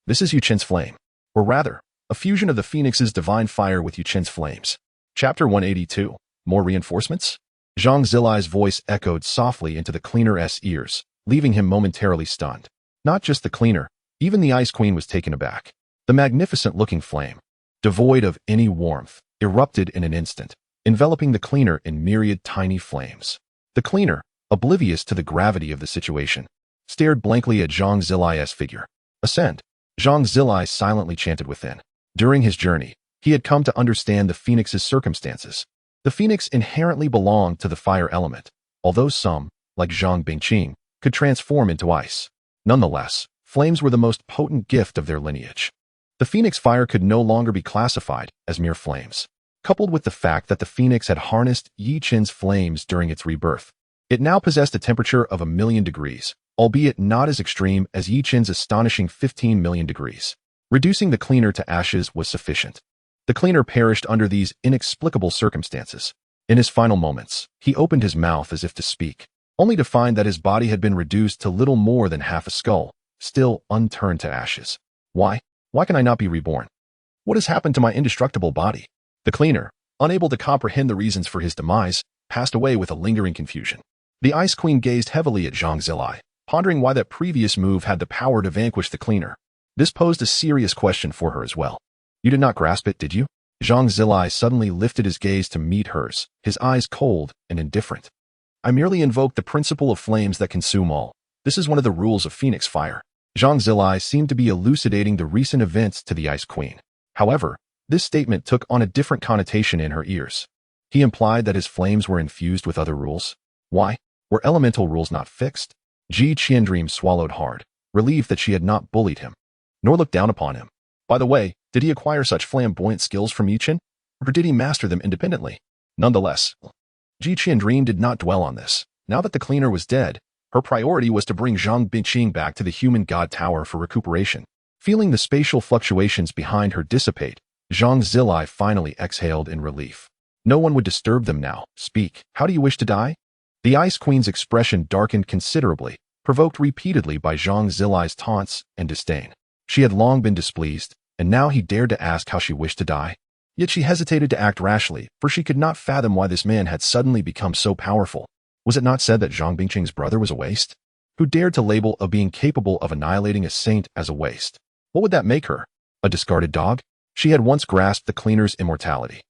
Speaker 1: this is Yu Chen's flame, or rather, a fusion of the Phoenix's divine fire with Yu Chen's flames. Chapter 182. More reinforcements? Zhang Zilai's voice echoed softly into the cleaner's ears, leaving him momentarily stunned. Not just the cleaner, even the Ice Queen was taken aback. The magnificent-looking flame, devoid of any warmth, erupted in an instant, enveloping the cleaner in myriad tiny flames. The cleaner, oblivious to the gravity of the situation, stared blankly at Zhang Zilai's figure. Ascend. Zhang Zilai silently chanted within. During his journey, he had come to understand the Phoenix's circumstances. The Phoenix inherently belonged to the fire element, although some, like Zhang Binqing, could transform into ice. Nonetheless, flames were the most potent gift of their lineage. The Phoenix fire could no longer be classified as mere flames. Coupled with the fact that the Phoenix had harnessed Yi Chen's flames during its rebirth, it now possessed a temperature of 1,000,000 degrees, albeit not as extreme as Yi Chen's astonishing 15 million degrees. Reducing the cleaner to ashes was sufficient. The cleaner perished under these inexplicable circumstances. In his final moments, he opened his mouth as if to speak, only to find that his body had been reduced to little more than half a skull, still unturned to ashes. Why? Why can I not be reborn? What has happened to my indestructible body? The cleaner, unable to comprehend the reasons for his demise, passed away with a lingering confusion. The Ice Queen gazed heavily at Zhang Zilai, pondering why that previous move had the power to vanquish the cleaner. This posed a serious question for her as well. You did not grasp it, did you? Zhang Zilai suddenly lifted his gaze to meet hers, his eyes cold and indifferent. I merely invoked the principle of flames that consume all. This is one of the rules of Phoenix fire. Zhang Zilai seemed to be elucidating the recent events to the Ice Queen. However, this statement took on a different connotation in her ears. He implied that his flames were infused with other rules. Why? Were elemental rules not fixed? Ji Qiandream swallowed hard, relieved that she had not bullied him, nor looked down upon him. By the way, did he acquire such flamboyant skills from Yi Chen, or did he master them independently? Nonetheless, Ji Qiandream did not dwell on this. Now that the cleaner was dead, her priority was to bring Zhang Bingqing back to the human god tower for recuperation. Feeling the spatial fluctuations behind her dissipate, Zhang Zilai finally exhaled in relief. No one would disturb them now. Speak. How do you wish to die? The Ice Queen's expression darkened considerably, provoked repeatedly by Zhang Zilai's taunts and disdain. She had long been displeased, and now he dared to ask how she wished to die. Yet she hesitated to act rashly, for she could not fathom why this man had suddenly become so powerful. Was it not said that Zhang Bingqing's brother was a waste? Who dared to label a being capable of annihilating a saint as a waste? What would that make her? A discarded dog? She had once grasped the cleaner's immortality.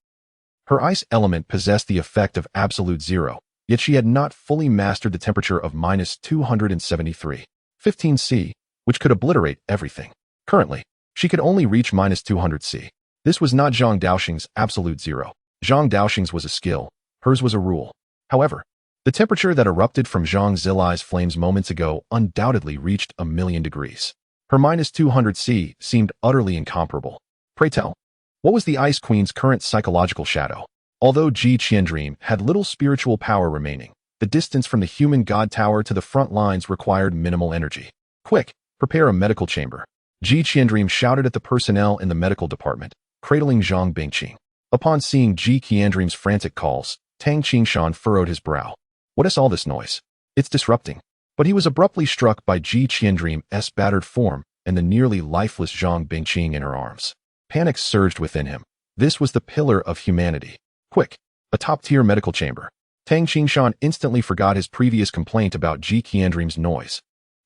Speaker 1: Her ice element possessed the effect of absolute zero, yet she had not fully mastered the temperature of -273. 15 C, which could obliterate everything. Currently, she could only reach -200 C. This was not Zhang Daoxing's absolute zero. Zhang Daoxing's was a skill, hers was a rule. However, the temperature that erupted from Zhang Zilai's flames moments ago undoubtedly reached 1,000,000 degrees. Her -200 C seemed utterly incomparable. Pray tell, what was the Ice Queen's current psychological shadow? Although Ji Qiandream had little spiritual power remaining, the distance from the human god tower to the front lines required minimal energy. Quick, prepare a medical chamber. Ji Qiandream shouted at the personnel in the medical department, cradling Zhang Bingqing. Upon seeing Ji Qiandream's frantic calls, Tang Qingshan furrowed his brow. What is all this noise? It's disrupting. But he was abruptly struck by Ji Qiandream's battered form and the nearly lifeless Zhang Bingqing in her arms. Panic surged within him. This was the pillar of humanity. Quick, a top-tier medical chamber. Tang Qingshan instantly forgot his previous complaint about Ji Qiandream's noise.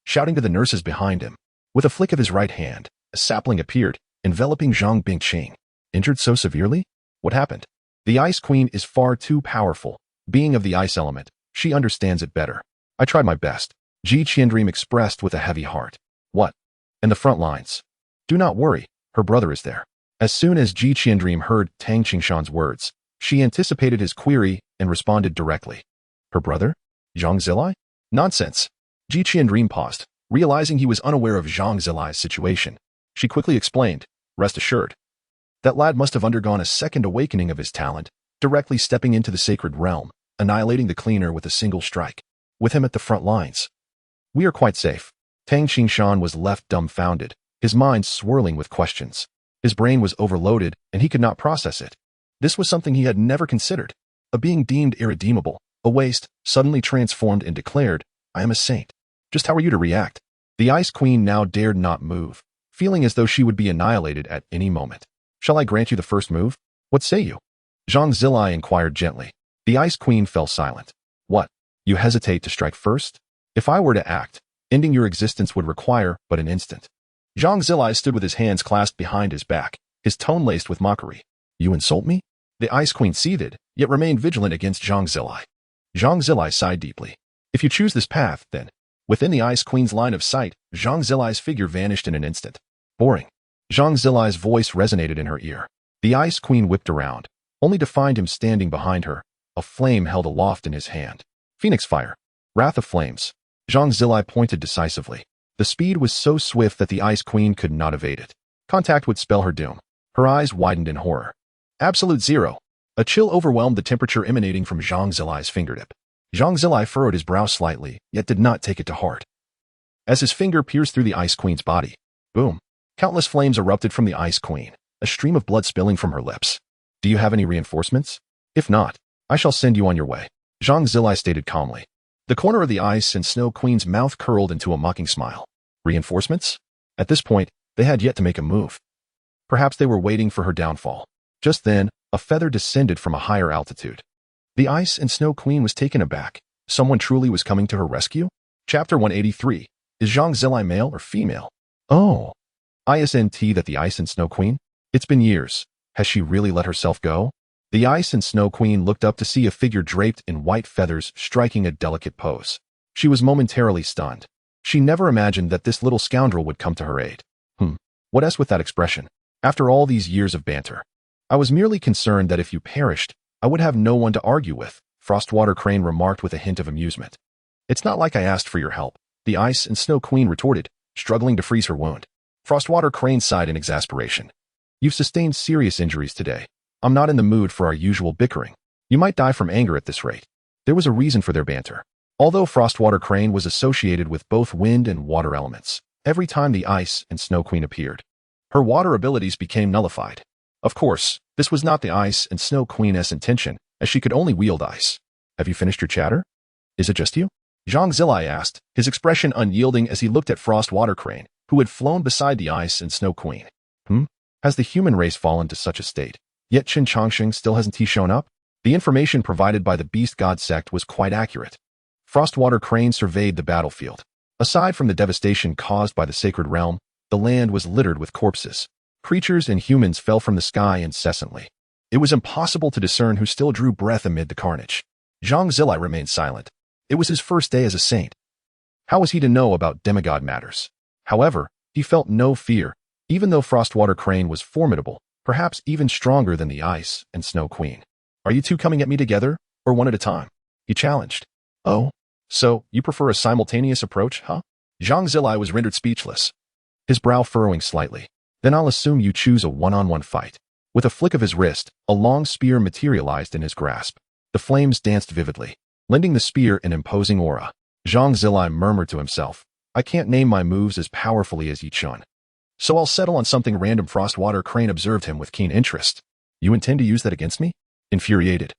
Speaker 1: Shouting to the nurses behind him, with a flick of his right hand, a sapling appeared, enveloping Zhang Bingqing. Injured so severely? What happened? The Ice Queen is far too powerful. Being of the ice element, she understands it better. I tried my best, Ji Qiandream expressed with a heavy heart. What? In the front lines. Do not worry, her brother is there. As soon as Ji Qiandream heard Tang Qingshan's words, she anticipated his query and responded directly. Her brother? Zhang Zilai? Nonsense. Ji Qiandream paused, realizing he was unaware of Zhang Zilai's situation. She quickly explained, rest assured. That lad must have undergone a second awakening of his talent, directly stepping into the sacred realm, annihilating the cleaner with a single strike. With him at the front lines. We are quite safe. Tang Qingshan was left dumbfounded, his mind swirling with questions. His brain was overloaded, and he could not process it. This was something he had never considered. A being deemed irredeemable, a waste, suddenly transformed and declared, I am a saint. Just how are you to react? The Ice Queen now dared not move, feeling as though she would be annihilated at any moment. Shall I grant you the first move? What say you? Zhang Zilai inquired gently. The Ice Queen fell silent. What? You hesitate to strike first? If I were to act, ending your existence would require but an instant. Zhang Zilai stood with his hands clasped behind his back, his tone laced with mockery. You insult me? The Ice Queen seethed, yet remained vigilant against Zhang Zilai. Zhang Zilai sighed deeply. If you choose this path, then, within the Ice Queen's line of sight, Zhang Zilai's figure vanished in an instant. Boring. Zhang Zilai's voice resonated in her ear. The Ice Queen whipped around, only to find him standing behind her, a flame held aloft in his hand. Phoenix fire. Wrath of flames. Zhang Zilai pointed decisively. The speed was so swift that the Ice Queen could not evade it. Contact would spell her doom. Her eyes widened in horror. Absolute zero. A chill overwhelmed the temperature emanating from Zhang Zilai's fingertip. Zhang Zilai furrowed his brow slightly, yet did not take it to heart. As his finger pierced through the Ice Queen's body, boom. Countless flames erupted from the Ice Queen, a stream of blood spilling from her lips. Do you have any reinforcements? If not, I shall send you on your way, Zhang Zilai stated calmly. The corner of the Ice and Snow Queen's mouth curled into a mocking smile. Reinforcements? At this point, they had yet to make a move. Perhaps they were waiting for her downfall. Just then, a feather descended from a higher altitude. The Ice and Snow Queen was taken aback. Someone truly was coming to her rescue? Chapter 183. Is Zhang Zilai male or female? Oh. ISNT that the Ice and Snow Queen? It's been years. Has she really let herself go? The Ice and Snow Queen looked up to see a figure draped in white feathers striking a delicate pose. She was momentarily stunned. She never imagined that this little scoundrel would come to her aid. What else with that expression? After all these years of banter. I was merely concerned that if you perished, I would have no one to argue with, Frostwater Crane remarked with a hint of amusement. It's not like I asked for your help, the Ice and Snow Queen retorted, struggling to freeze her wound. Frostwater Crane sighed in exasperation. You've sustained serious injuries today. I'm not in the mood for our usual bickering. You might die from anger at this rate. There was a reason for their banter. Although Frostwater Crane was associated with both wind and water elements, every time the Ice and Snow Queen appeared, her water abilities became nullified. Of course, this was not the Ice and Snow Queen's intention, as she could only wield ice. Have you finished your chatter? Is it just you? Zhang Zilai asked, his expression unyielding as he looked at Frostwater Crane, who had flown beside the Ice and Snow Queen. Has the human race fallen to such a state? Yet Chen Chongqing still hasn't he shown up? The information provided by the Beast God sect was quite accurate. Frostwater Crane surveyed the battlefield. Aside from the devastation caused by the sacred realm, the land was littered with corpses. Creatures and humans fell from the sky incessantly. It was impossible to discern who still drew breath amid the carnage. Zhang Zilai remained silent. It was his first day as a saint. How was he to know about demigod matters? However, he felt no fear, even though Frostwater Crane was formidable, perhaps even stronger than the Ice and Snow Queen. Are you two coming at me together, or one at a time? He challenged. Oh, so you prefer a simultaneous approach, huh? Zhang Zilai was rendered speechless, his brow furrowing slightly. Then I'll assume you choose a one-on-one fight. With a flick of his wrist, a long spear materialized in his grasp. The flames danced vividly, lending the spear an imposing aura. Zhang Zilai murmured to himself, I can't name my moves as powerfully as Yi Chun. So I'll settle on something random. Frostwater Crane observed him with keen interest. You intend to use that against me? Infuriated.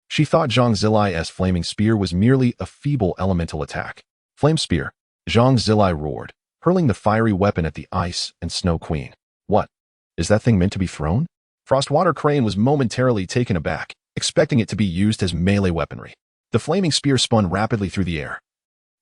Speaker 1: She thought Zhang Zilai's flaming spear was merely a feeble elemental attack. Flame spear. Zhang Zilai roared, hurling the fiery weapon at the Ice and Snow Queen. What? Is that thing meant to be thrown? Frostwater Crane was momentarily taken aback, expecting it to be used as melee weaponry. The flaming spear spun rapidly through the air,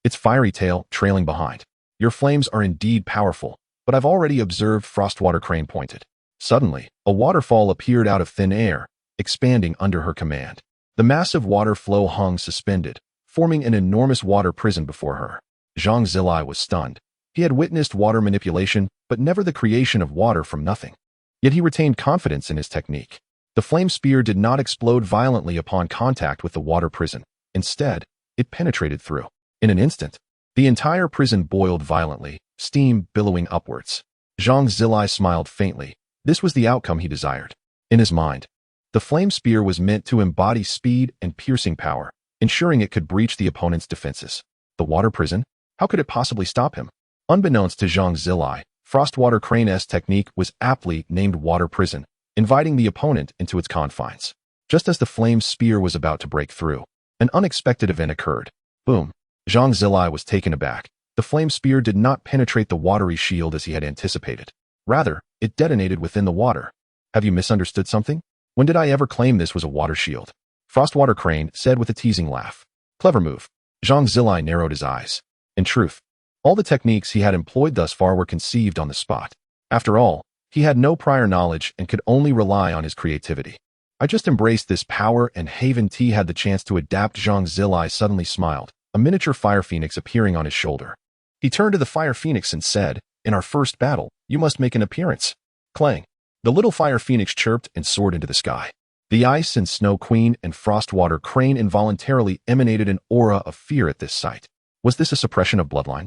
Speaker 1: its fiery tail trailing behind. Your flames are indeed powerful, but I've already observed. Frostwater Crane pointed. Suddenly, a waterfall appeared out of thin air, expanding under her command. The massive water flow hung suspended, forming an enormous water prison before her. Zhang Zilai was stunned. He had witnessed water manipulation, but never the creation of water from nothing. Yet he retained confidence in his technique. The flame spear did not explode violently upon contact with the water prison. Instead, it penetrated through. In an instant, the entire prison boiled violently, steam billowing upwards. Zhang Zilai smiled faintly. This was the outcome he desired. In his mind, the flame spear was meant to embody speed and piercing power, ensuring it could breach the opponent's defenses. The water prison? How could it possibly stop him? Unbeknownst to Zhang Zilai, Frostwater Crane's technique was aptly named Water Prison, inviting the opponent into its confines. Just as the flame spear was about to break through, an unexpected event occurred. Boom. Zhang Zilai was taken aback. The flame spear did not penetrate the watery shield as he had anticipated. Rather, it detonated within the water. Have you misunderstood something? When did I ever claim this was a water shield? Frostwater Crane said with a teasing laugh. Clever move. Zhang Zilai narrowed his eyes. In truth, all the techniques he had employed thus far were conceived on the spot. After all, he had no prior knowledge and could only rely on his creativity. I just embraced this power, and Haven T had the chance to adapt. Zhang Zilai suddenly smiled, a miniature fire phoenix appearing on his shoulder. He turned to the fire phoenix and said, In our first battle, you must make an appearance. Clang. The little fire phoenix chirped and soared into the sky. The Ice and Snow Queen and Frostwater Crane involuntarily emanated an aura of fear at this sight. Was this a suppression of bloodline?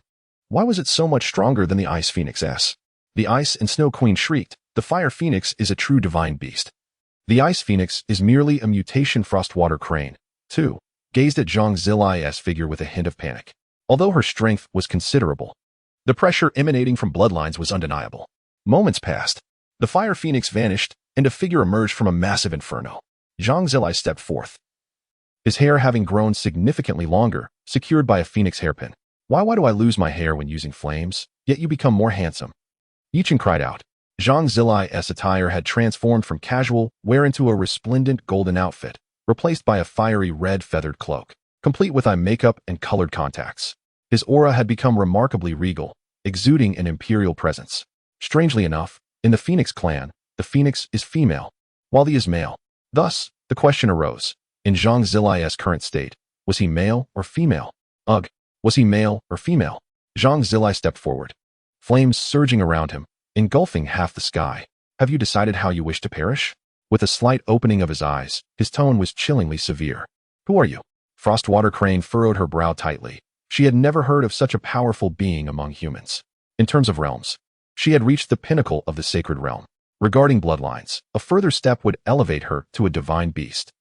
Speaker 1: Why was it so much stronger than the Ice Phoenix S? The Ice and Snow Queen shrieked, The fire phoenix is a true divine beast. The Ice Phoenix is merely a mutation. Frostwater Crane, too, gazed at Zhang Zilai's figure with a hint of panic. Although her strength was considerable, the pressure emanating from bloodlines was undeniable. Moments passed. The fire phoenix vanished, and a figure emerged from a massive inferno. Zhang Zilai stepped forth, his hair having grown significantly longer, secured by a phoenix hairpin. Why do I lose my hair when using flames? Yet you become more handsome. Etching cried out. Zhang Zilai's attire had transformed from casual wear into a resplendent golden outfit, replaced by a fiery red feathered cloak, complete with eye makeup and colored contacts. His aura had become remarkably regal, exuding an imperial presence. Strangely enough, in the Phoenix clan, the Phoenix is female, while the is male. Thus, the question arose, in Zhang Zilai's current state, was he male or female? Ugh, was he male or female? Zhang Zilai stepped forward, flames surging around him, engulfing half the sky. Have you decided how you wish to perish? With a slight opening of his eyes, his tone was chillingly severe. Who are you? Frostwater Crane furrowed her brow tightly. She had never heard of such a powerful being among humans. In terms of realms, she had reached the pinnacle of the sacred realm. Regarding bloodlines, a further step would elevate her to a divine beast.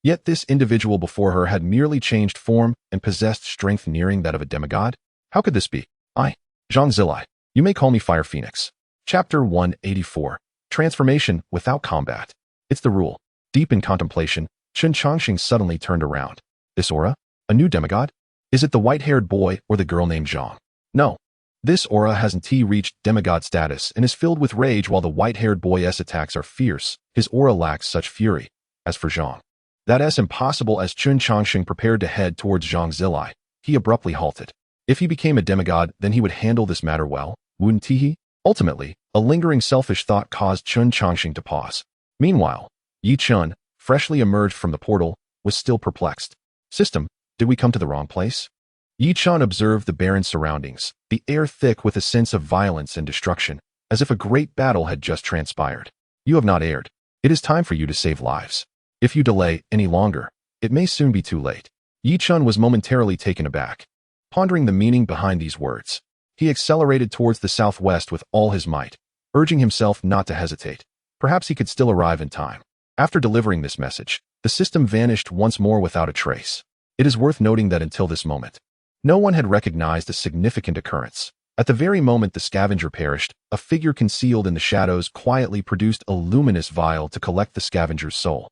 Speaker 1: Yet this individual before her had merely changed form and possessed strength nearing that of a demigod? How could this be? Zhang Zilai. You may call me Fire Phoenix. Chapter 184. Transformation without combat. It's the rule. Deep in contemplation, Chen Chongqing suddenly turned around. This aura? A new demigod? Is it the white-haired boy or the girl named Zhang? No. This aura hasn't reached demigod status and is filled with rage while the white-haired boy's attacks are fierce. His aura lacks such fury. As for Zhang, that's impossible. As Chen Chongqing prepared to head towards Zhang Zilai, he abruptly halted. If he became a demigod, then he would handle this matter well, wouldn't he? Ultimately, a lingering selfish thought caused Chen Chongqing to pause. Meanwhile, Yi Chun, freshly emerged from the portal, was still perplexed. System, did we come to the wrong place? Yi Chun observed the barren surroundings, the air thick with a sense of violence and destruction, as if a great battle had just transpired. You have not erred. It is time for you to save lives. If you delay any longer, it may soon be too late. Yi Chun was momentarily taken aback. Pondering the meaning behind these words, he accelerated towards the southwest with all his might, urging himself not to hesitate. Perhaps he could still arrive in time. After delivering this message, the system vanished once more without a trace. It is worth noting that until this moment, no one had recognized a significant occurrence. At the very moment the scavenger perished, a figure concealed in the shadows quietly produced a luminous vial to collect the scavenger's soul.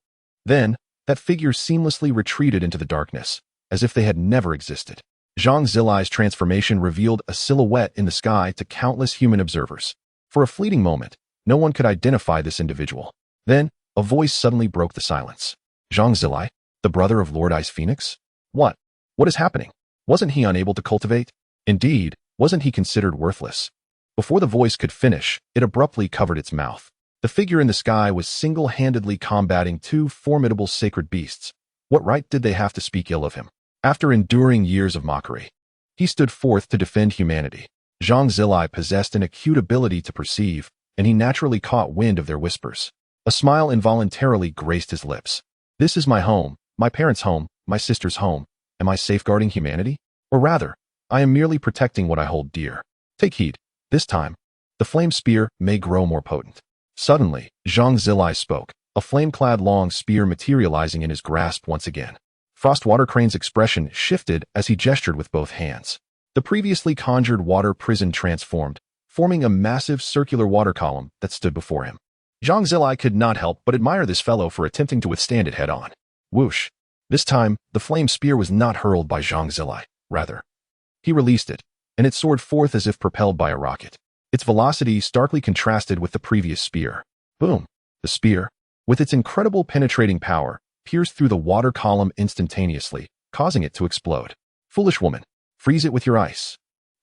Speaker 1: Then, that figure seamlessly retreated into the darkness, as if they had never existed. Zhang Zilai's transformation revealed a silhouette in the sky to countless human observers. For a fleeting moment, no one could identify this individual. Then, a voice suddenly broke the silence. Zhang Zilai, the brother of Lord Ice Phoenix? What? What is happening? Wasn't he unable to cultivate? Indeed, wasn't he considered worthless? Before the voice could finish, it abruptly covered its mouth. The figure in the sky was single-handedly combating two formidable sacred beasts. What right did they have to speak ill of him? After enduring years of mockery, he stood forth to defend humanity. Zhang Zilai possessed an acute ability to perceive, and he naturally caught wind of their whispers. A smile involuntarily graced his lips. This is my home, my parents' home, my sister's home. Am I safeguarding humanity? Or rather, I am merely protecting what I hold dear. Take heed. This time, the flame spear may grow more potent. Suddenly, Zhang Zilai spoke, a flame-clad long spear materializing in his grasp once again. Frostwater Crane's expression shifted as he gestured with both hands. The previously conjured water prison transformed, forming a massive circular water column that stood before him. Zhang Zilai could not help but admire this fellow for attempting to withstand it head-on. Whoosh! This time, the flame spear was not hurled by Zhang Zilai. Rather, he released it, and it soared forth as if propelled by a rocket. Its velocity starkly contrasted with the previous spear. Boom! The spear, with its incredible penetrating power, pierced through the water column instantaneously, causing it to explode. Foolish woman, freeze it with your ice.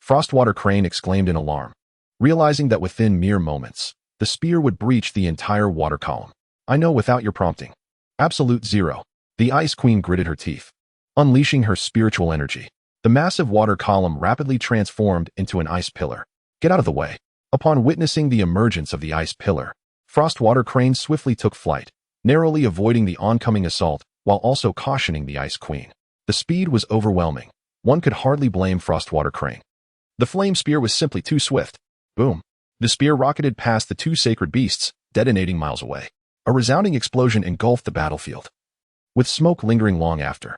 Speaker 1: Frostwater Crane exclaimed in alarm, realizing that within mere moments, the spear would breach the entire water column. I know without your prompting. Absolute zero. The Ice Queen gritted her teeth, unleashing her spiritual energy. The massive water column rapidly transformed into an ice pillar. Get out of the way. Upon witnessing the emergence of the ice pillar, Frostwater Crane swiftly took flight, narrowly avoiding the oncoming assault while also cautioning the Ice Queen. The speed was overwhelming. One could hardly blame Frostwater Crane. The flame spear was simply too swift. Boom. The spear rocketed past the two sacred beasts, detonating miles away. A resounding explosion engulfed the battlefield, with smoke lingering long after.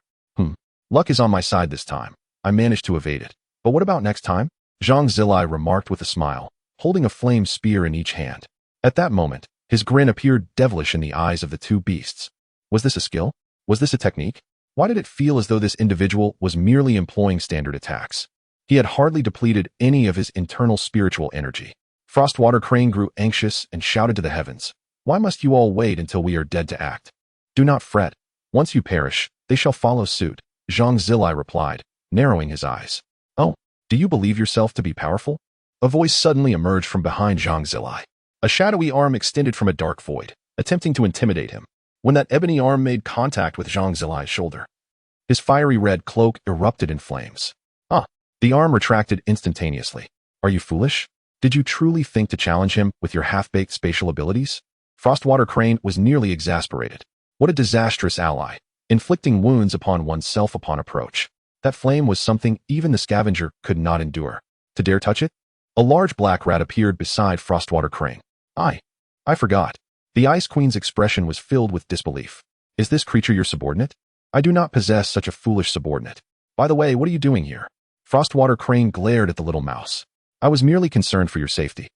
Speaker 1: Luck is on my side this time. I managed to evade it. But what about next time? Zhang Zilai remarked with a smile, holding a flame spear in each hand. At that moment, his grin appeared devilish in the eyes of the two beasts. Was this a skill? Was this a technique? Why did it feel as though this individual was merely employing standard attacks? He had hardly depleted any of his internal spiritual energy. Frostwater Crane grew anxious and shouted to the heavens, "Why must you all wait until we are dead to act? Do not fret. Once you perish, they shall follow suit." Zhang Zilai replied, narrowing his eyes. "Oh, do you believe yourself to be powerful?" A voice suddenly emerged from behind Zhang Zilai. A shadowy arm extended from a dark void, attempting to intimidate him. When that ebony arm made contact with Zhang Zilai's shoulder, his fiery red cloak erupted in flames. The arm retracted instantaneously. "Are you foolish? Did you truly think to challenge him with your half-baked spatial abilities?" Frostwater Crane was nearly exasperated. What a disastrous ally, inflicting wounds upon oneself upon approach. That flame was something even the scavenger could not endure. To dare touch it? A large black rat appeared beside Frostwater Crane. I forgot." The Ice Queen's expression was filled with disbelief. Is this creature your subordinate? I do not possess such a foolish subordinate. By the way, what are you doing here? Frostwater Crane glared at the little mouse. I was merely concerned for your safety.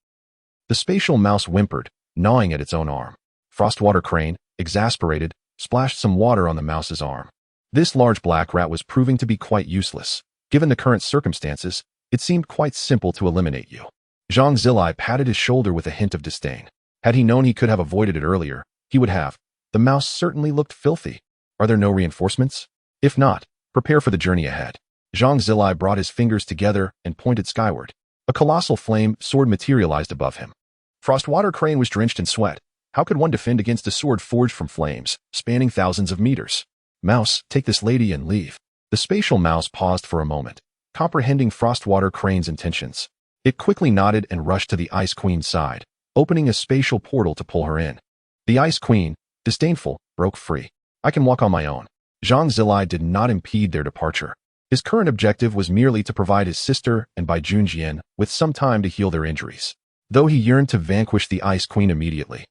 Speaker 1: The spatial mouse whimpered, gnawing at its own arm. Frostwater Crane, exasperated, splashed some water on the mouse's arm. This large black rat was proving to be quite useless. Given the current circumstances, it seemed quite simple to eliminate you. Zhang Zilai patted his shoulder with a hint of disdain. Had he known he could have avoided it earlier, he would have. The mouse certainly looked filthy. Are there no reinforcements? If not, prepare for the journey ahead. Zhang Zilai brought his fingers together and pointed skyward. A colossal flame sword materialized above him. Frostwater Crane was drenched in sweat. How could one defend against a sword forged from flames, spanning thousands of meters? Mouse, take this lady and leave. The spatial mouse paused for a moment, comprehending Frostwater Crane's intentions. It quickly nodded and rushed to the Ice Queen's side, opening a spatial portal to pull her in. The Ice Queen, disdainful, broke free. I can walk on my own. Zhang Zilai did not impede their departure. His current objective was merely to provide his sister and Bai Junjian with some time to heal their injuries. Though he yearned to vanquish the Ice Queen immediately,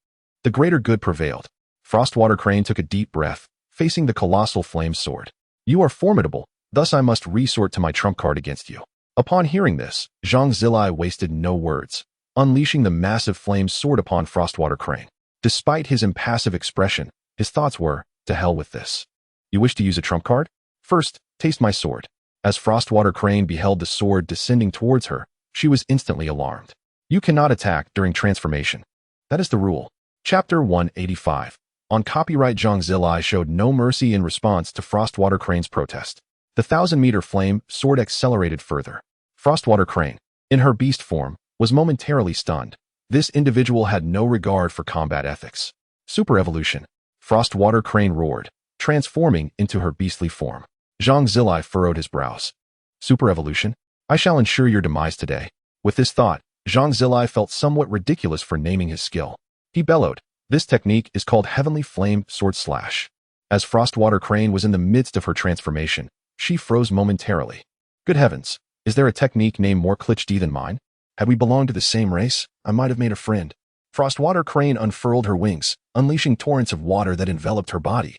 Speaker 1: the greater good prevailed. Frostwater Crane took a deep breath, facing the colossal flame sword. You are formidable, thus I must resort to my trump card against you. Upon hearing this, Zhang Zilai wasted no words, unleashing the massive flame sword upon Frostwater Crane. Despite his impassive expression, his thoughts were, to hell with this. You wish to use a trump card? First, taste my sword. As Frostwater Crane beheld the sword descending towards her, she was instantly alarmed. You cannot attack during transformation. That is the rule. Chapter 185. On copyright. Zhang Zilai showed no mercy in response to Frostwater Crane's protest. The 1,000-meter flame sword accelerated further. Frostwater Crane, in her beast form, was momentarily stunned. This individual had no regard for combat ethics. Super evolution. Frostwater Crane roared, transforming into her beastly form. Zhang Zilai furrowed his brows. Super evolution? I shall ensure your demise today. With this thought, Zhang Zilai felt somewhat ridiculous for naming his skill. He bellowed. This technique is called Heavenly Flame Sword Slash. As Frostwater Crane was in the midst of her transformation, she froze momentarily. Good heavens, is there a technique named more cliché than mine? Had we belonged to the same race, I might have made a friend. Frostwater Crane unfurled her wings, unleashing torrents of water that enveloped her body,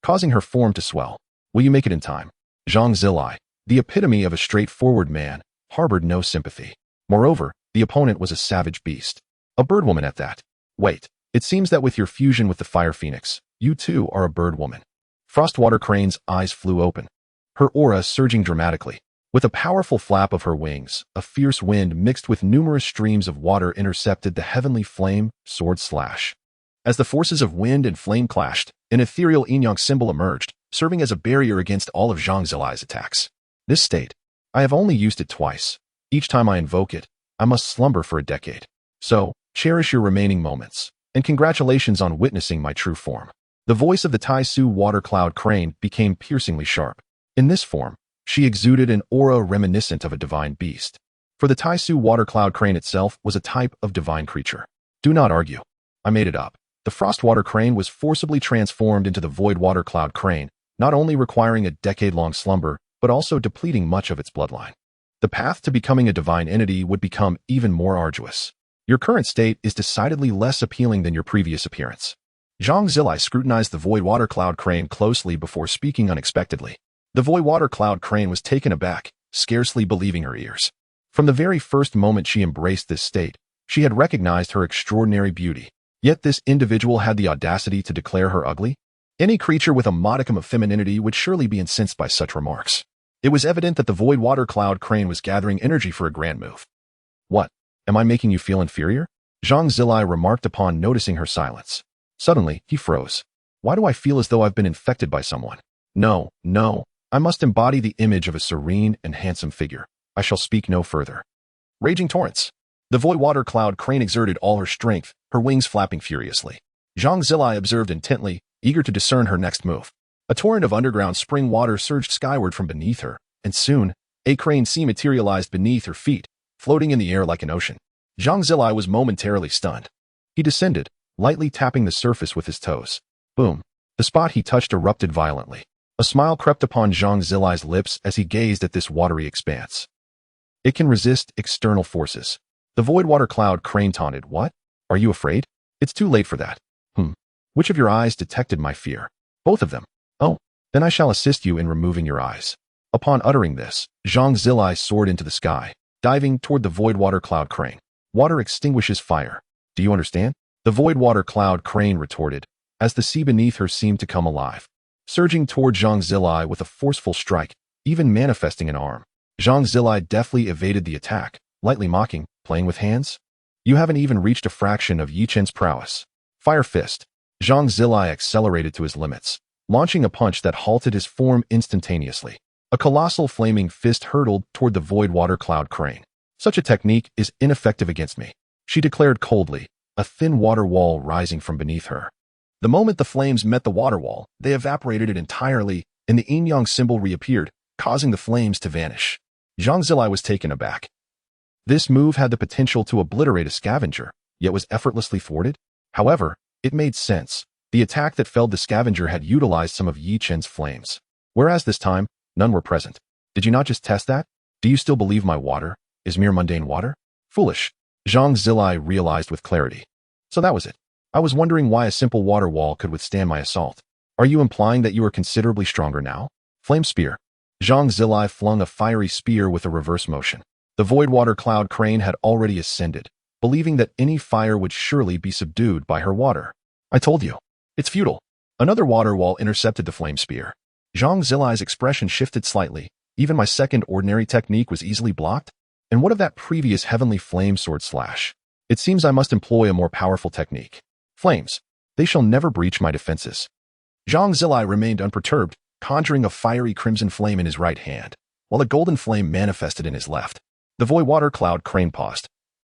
Speaker 1: causing her form to swell. Will you make it in time? Zhang Zilai, the epitome of a straightforward man, harbored no sympathy. Moreover, the opponent was a savage beast. A birdwoman at that. Wait. It seems that with your fusion with the Fire Phoenix, you too are a bird woman. Frostwater Crane's eyes flew open, her aura surging dramatically. With a powerful flap of her wings, a fierce wind mixed with numerous streams of water intercepted the heavenly flame sword slash. As the forces of wind and flame clashed, an ethereal yin-yang symbol emerged, serving as a barrier against all of Zhang Zilai's attacks. This state, I have only used it twice. Each time I invoke it, I must slumber for a decade. So, cherish your remaining moments. And congratulations on witnessing my true form. The voice of the Tai-Su Water Cloud Crane became piercingly sharp. In this form, she exuded an aura reminiscent of a divine beast. For the Tai-Su Water Cloud Crane itself was a type of divine creature. Do not argue. I made it up. The Frostwater Crane was forcibly transformed into the Void Water Cloud Crane, not only requiring a decade-long slumber, but also depleting much of its bloodline. The path to becoming a divine entity would become even more arduous. Your current state is decidedly less appealing than your previous appearance. Zhang Zilai scrutinized the Void Water Cloud Crane closely before speaking unexpectedly. The Void Water Cloud Crane was taken aback, scarcely believing her ears. From the very first moment she embraced this state, she had recognized her extraordinary beauty. Yet this individual had the audacity to declare her ugly? Any creature with a modicum of femininity would surely be incensed by such remarks. It was evident that the Void Water Cloud Crane was gathering energy for a grand move. What? Am I making you feel inferior? Zhang Zilai remarked upon noticing her silence. Suddenly, he froze. Why do I feel as though I've been infected by someone? No, no. I must embody the image of a serene and handsome figure. I shall speak no further. Raging torrents. The Void Water Cloud Crane exerted all her strength, her wings flapping furiously. Zhang Zilai observed intently, eager to discern her next move. A torrent of underground spring water surged skyward from beneath her, and soon, a crane sea materialized beneath her feet, floating in the air like an ocean. Zhang Zilai was momentarily stunned. He descended, lightly tapping the surface with his toes. Boom. The spot he touched erupted violently. A smile crept upon Zhang Zilai's lips as he gazed at this watery expanse. It can resist external forces. The Void Water Cloud Crane taunted. What? Are you afraid? It's too late for that. Which of your eyes detected my fear? Both of them. Oh, then I shall assist you in removing your eyes. Upon uttering this, Zhang Zilai soared into the sky, diving toward the void water cloud crane. Water extinguishes fire. Do you understand? The void water cloud crane retorted, as the sea beneath her seemed to come alive. Surging toward Zhang Zilai with a forceful strike, even manifesting an arm. Zhang Zilai deftly evaded the attack, lightly mocking, playing with hands? You haven't even reached a fraction of Yi Chen's prowess. Fire fist. Zhang Zilai accelerated to his limits, launching a punch that halted his form instantaneously. A colossal flaming fist hurtled toward the void water cloud crane. Such a technique is ineffective against me, she declared coldly, a thin water wall rising from beneath her. The moment the flames met the water wall, they evaporated it entirely, and the yin-yang symbol reappeared, causing the flames to vanish. Zhang Zilai was taken aback. This move had the potential to obliterate a scavenger, yet was effortlessly thwarted. However, it made sense. The attack that felled the scavenger had utilized some of Yi Chen's flames, whereas this time, none were present. Did you not just test that? Do you still believe my water is mere mundane water? Foolish. Zhang Zilai realized with clarity. So that was it. I was wondering why a simple water wall could withstand my assault. Are you implying that you are considerably stronger now? Flame spear. Zhang Zilai flung a fiery spear with a reverse motion. The void water cloud crane had already ascended, believing that any fire would surely be subdued by her water. I told you. It's futile. Another water wall intercepted the flame spear. Zhang Zilai's expression shifted slightly. Even my second ordinary technique was easily blocked? And what of that previous heavenly flame sword slash? It seems I must employ a more powerful technique. Flames. They shall never breach my defenses. Zhang Zilai remained unperturbed, conjuring a fiery crimson flame in his right hand, while a golden flame manifested in his left. The void water cloud crane paused,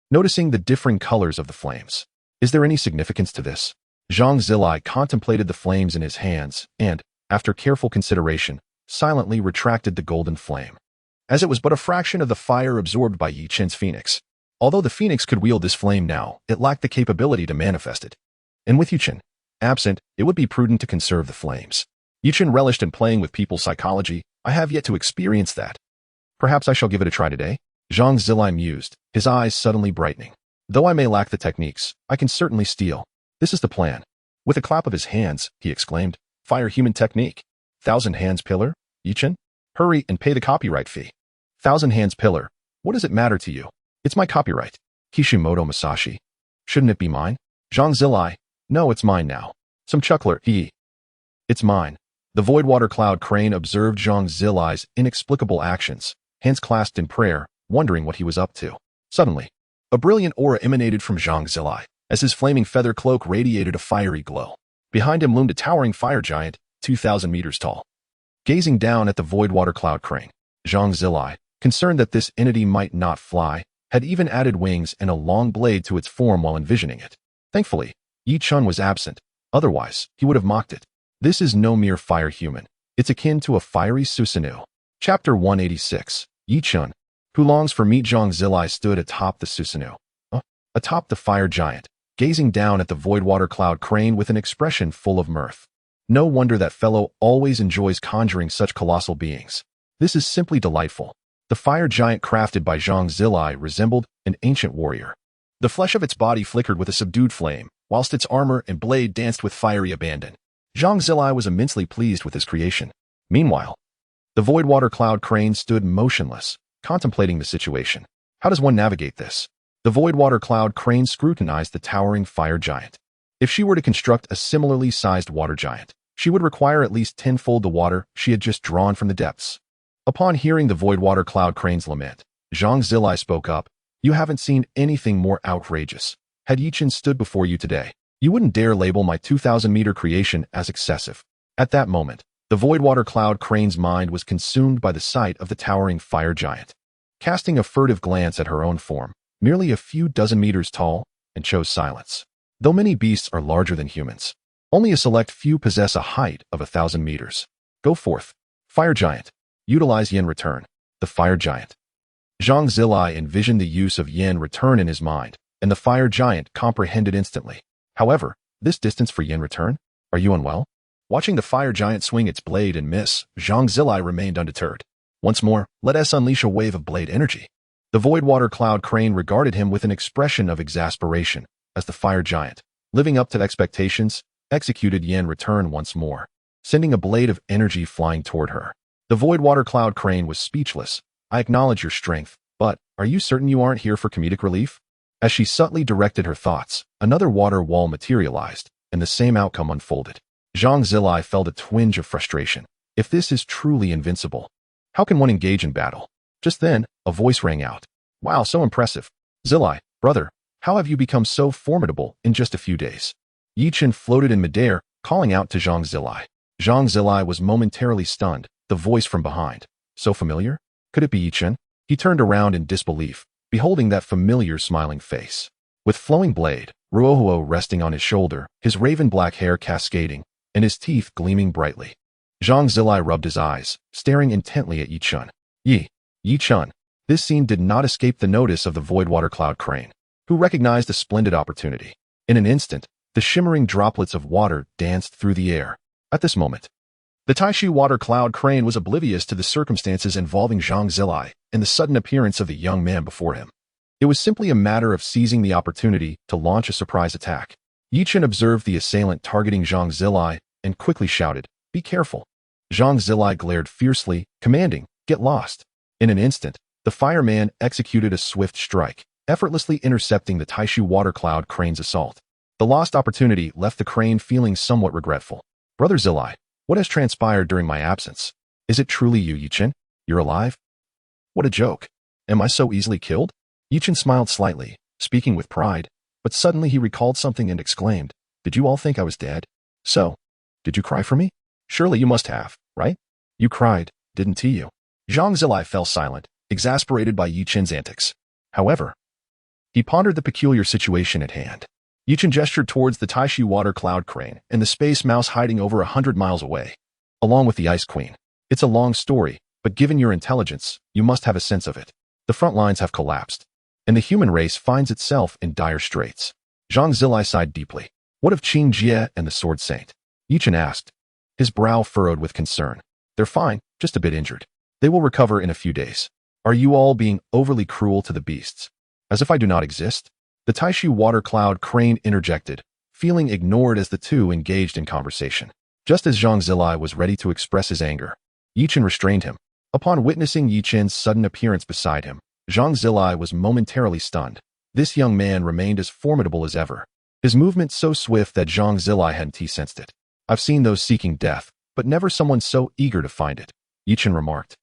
Speaker 1: noticing the differing colors of the flames. Is there any significance to this? Zhang Zilai contemplated the flames in his hands and, after careful consideration, silently retracted the golden flame, as it was but a fraction of the fire absorbed by Yi Chen's phoenix. Although the phoenix could wield this flame now, it lacked the capability to manifest it. And with Yi Chen absent, it would be prudent to conserve the flames. Yi Chen relished in playing with people's psychology. I have yet to experience that. Perhaps I shall give it a try today? Zhang Zilai mused, his eyes suddenly brightening. Though I may lack the techniques, I can certainly steal. This is the plan. With a clap of his hands, he exclaimed, Fire human technique. 1,000 hands pillar? Yi Chen? Hurry and pay the copyright fee. 1,000 hands pillar. What does it matter to you? It's my copyright. Kishimoto Masashi. Shouldn't it be mine? Zhang Zilai. No, it's mine now. Some chuckler. It's mine. The void water cloud crane observed Zhang Zilai's inexplicable actions, hands clasped in prayer, wondering what he was up to. Suddenly, a brilliant aura emanated from Zhang Zilai, as his flaming feather cloak radiated a fiery glow. Behind him loomed a towering fire giant, 2,000 meters tall. Gazing down at the void water cloud crane, Zhang Zilai, concerned that this entity might not fly, had even added wings and a long blade to its form while envisioning it. Thankfully, Yi Chen was absent. Otherwise, he would have mocked it. This is no mere fire human. It's akin to a fiery Susanoo. Chapter 186. Yi Chen, who longs for meat. Zhang Zilai stood atop the Susanoo, atop the fire giant, gazing down at the void water cloud crane with an expression full of mirth. No wonder that fellow always enjoys conjuring such colossal beings. This is simply delightful. The fire giant crafted by Zhang Zilai resembled an ancient warrior. The flesh of its body flickered with a subdued flame, whilst its armor and blade danced with fiery abandon. Zhang Zilai was immensely pleased with his creation. Meanwhile, the void water cloud crane stood motionless, contemplating the situation. How does one navigate this? The void water cloud crane scrutinized the towering fire giant. If she were to construct a similarly sized water giant, she would require at least tenfold the water she had just drawn from the depths. Upon hearing the void water cloud crane's lament, Zhang Zilai spoke up. You haven't seen anything more outrageous. Had Yi Chen stood before you today, you wouldn't dare label my 2,000-meter creation as excessive. At that moment, the void water cloud crane's mind was consumed by the sight of the towering fire giant. Casting a furtive glance at her own form, merely a few dozen meters tall, and chose silence. Though many beasts are larger than humans, only a select few possess a height of 1,000 meters. Go forth, fire giant. Utilize yin return. The fire giant. Zhang Zilai envisioned the use of yin return in his mind, and the fire giant comprehended instantly. However, this distance for yin return? Are you unwell? Watching the fire giant swing its blade and miss, Zhang Zilai remained undeterred. Once more, let us unleash a wave of blade energy. The void water cloud crane regarded him with an expression of exasperation, as the fire giant, living up to expectations, executed yin return once more. sending a blade of energy flying toward her. The void water cloud crane was speechless. I acknowledge your strength, but are you certain you aren't here for comedic relief? As she subtly directed her thoughts, another water wall materialized, and the same outcome unfolded. Zhang Zilai felt a twinge of frustration. If this is truly invincible, how can one engage in battle? Just then, a voice rang out. Wow, so impressive. Zilai, brother, how have you become so formidable in just a few days? Yi Chen floated in midair, calling out to Zhang Zilai. Zhang Zilai was momentarily stunned, the voice from behind. So familiar? Could it be Yi Chen? He turned around in disbelief, beholding that familiar smiling face. With flowing blade, Ruohuo resting on his shoulder, his raven-black hair cascading, and his teeth gleaming brightly. Zhang Zilai rubbed his eyes, staring intently at Yi Chen. Yi Chen. This scene did not escape the notice of the void water cloud crane, who recognized a splendid opportunity. In an instant, the shimmering droplets of water danced through the air. At this moment, the Taishu water cloud crane was oblivious to the circumstances involving Zhang Zilai and the sudden appearance of the young man before him. It was simply a matter of seizing the opportunity to launch a surprise attack. Yi Chen observed the assailant targeting Zhang Zilai and quickly shouted, "Be careful." Zhang Zilai glared fiercely, commanding, "Get lost." In an instant, the fireman executed a swift strike, effortlessly intercepting the Taishu water cloud crane's assault. The lost opportunity left the crane feeling somewhat regretful. Brother Zilai, what has transpired during my absence? Is it truly you, Yi Chen? You're alive? What a joke. Am I so easily killed? Yi Chen smiled slightly, speaking with pride, but suddenly he recalled something and exclaimed, "Did you all think I was dead? So, did you cry for me? Surely you must have, right? You cried, didn't you?" Zhang Zilai fell silent, exasperated by Yi Chen's antics. However, he pondered the peculiar situation at hand. Yi Chen gestured towards the Taishu water cloud crane and the space mouse hiding over 100 miles away, along with the Ice Queen. It's a long story, but given your intelligence, you must have a sense of it. The front lines have collapsed, and the human race finds itself in dire straits. Zhang Zilai sighed deeply. What of Qing Jie and the Sword Saint? Yi Chen asked, his brow furrowed with concern. They're fine, just a bit injured. They will recover in a few days. Are you all being overly cruel to the beasts? As if I do not exist? The Taishu water cloud crane interjected, feeling ignored as the two engaged in conversation. Just as Zhang Zilai was ready to express his anger, Yi Chen restrained him. Upon witnessing Yi Chen's sudden appearance beside him, Zhang Zilai was momentarily stunned. This young man remained as formidable as ever. His movement so swift that Zhang Zilai hadn't sensed it. I've seen those seeking death, but never someone so eager to find it, Yi Chen remarked,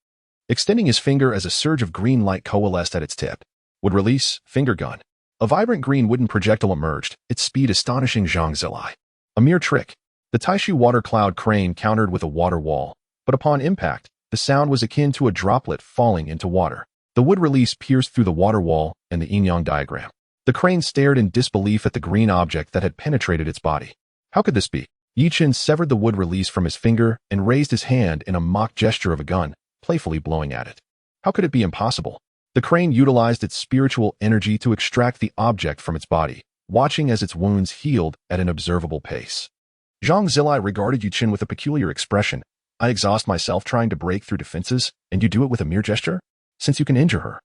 Speaker 1: extending his finger as a surge of green light coalesced at its tip. Would release, finger gun. A vibrant green wooden projectile emerged, its speed astonishing Zhang Zilai. A mere trick. The Taishu water cloud crane countered with a water wall, but upon impact, the sound was akin to a droplet falling into water. The wood release pierced through the water wall and the yin-yang diagram. The crane stared in disbelief at the green object that had penetrated its body. How could this be? Yi Chen severed the wood release from his finger and raised his hand in a mock gesture of a gun, playfully blowing at it. How could it be impossible? The crane utilized its spiritual energy to extract the object from its body, watching as its wounds healed at an observable pace. Zhang Zilai regarded Yi Chen with a peculiar expression. I exhaust myself trying to break through defenses, and you do it with a mere gesture? Since you can injure her,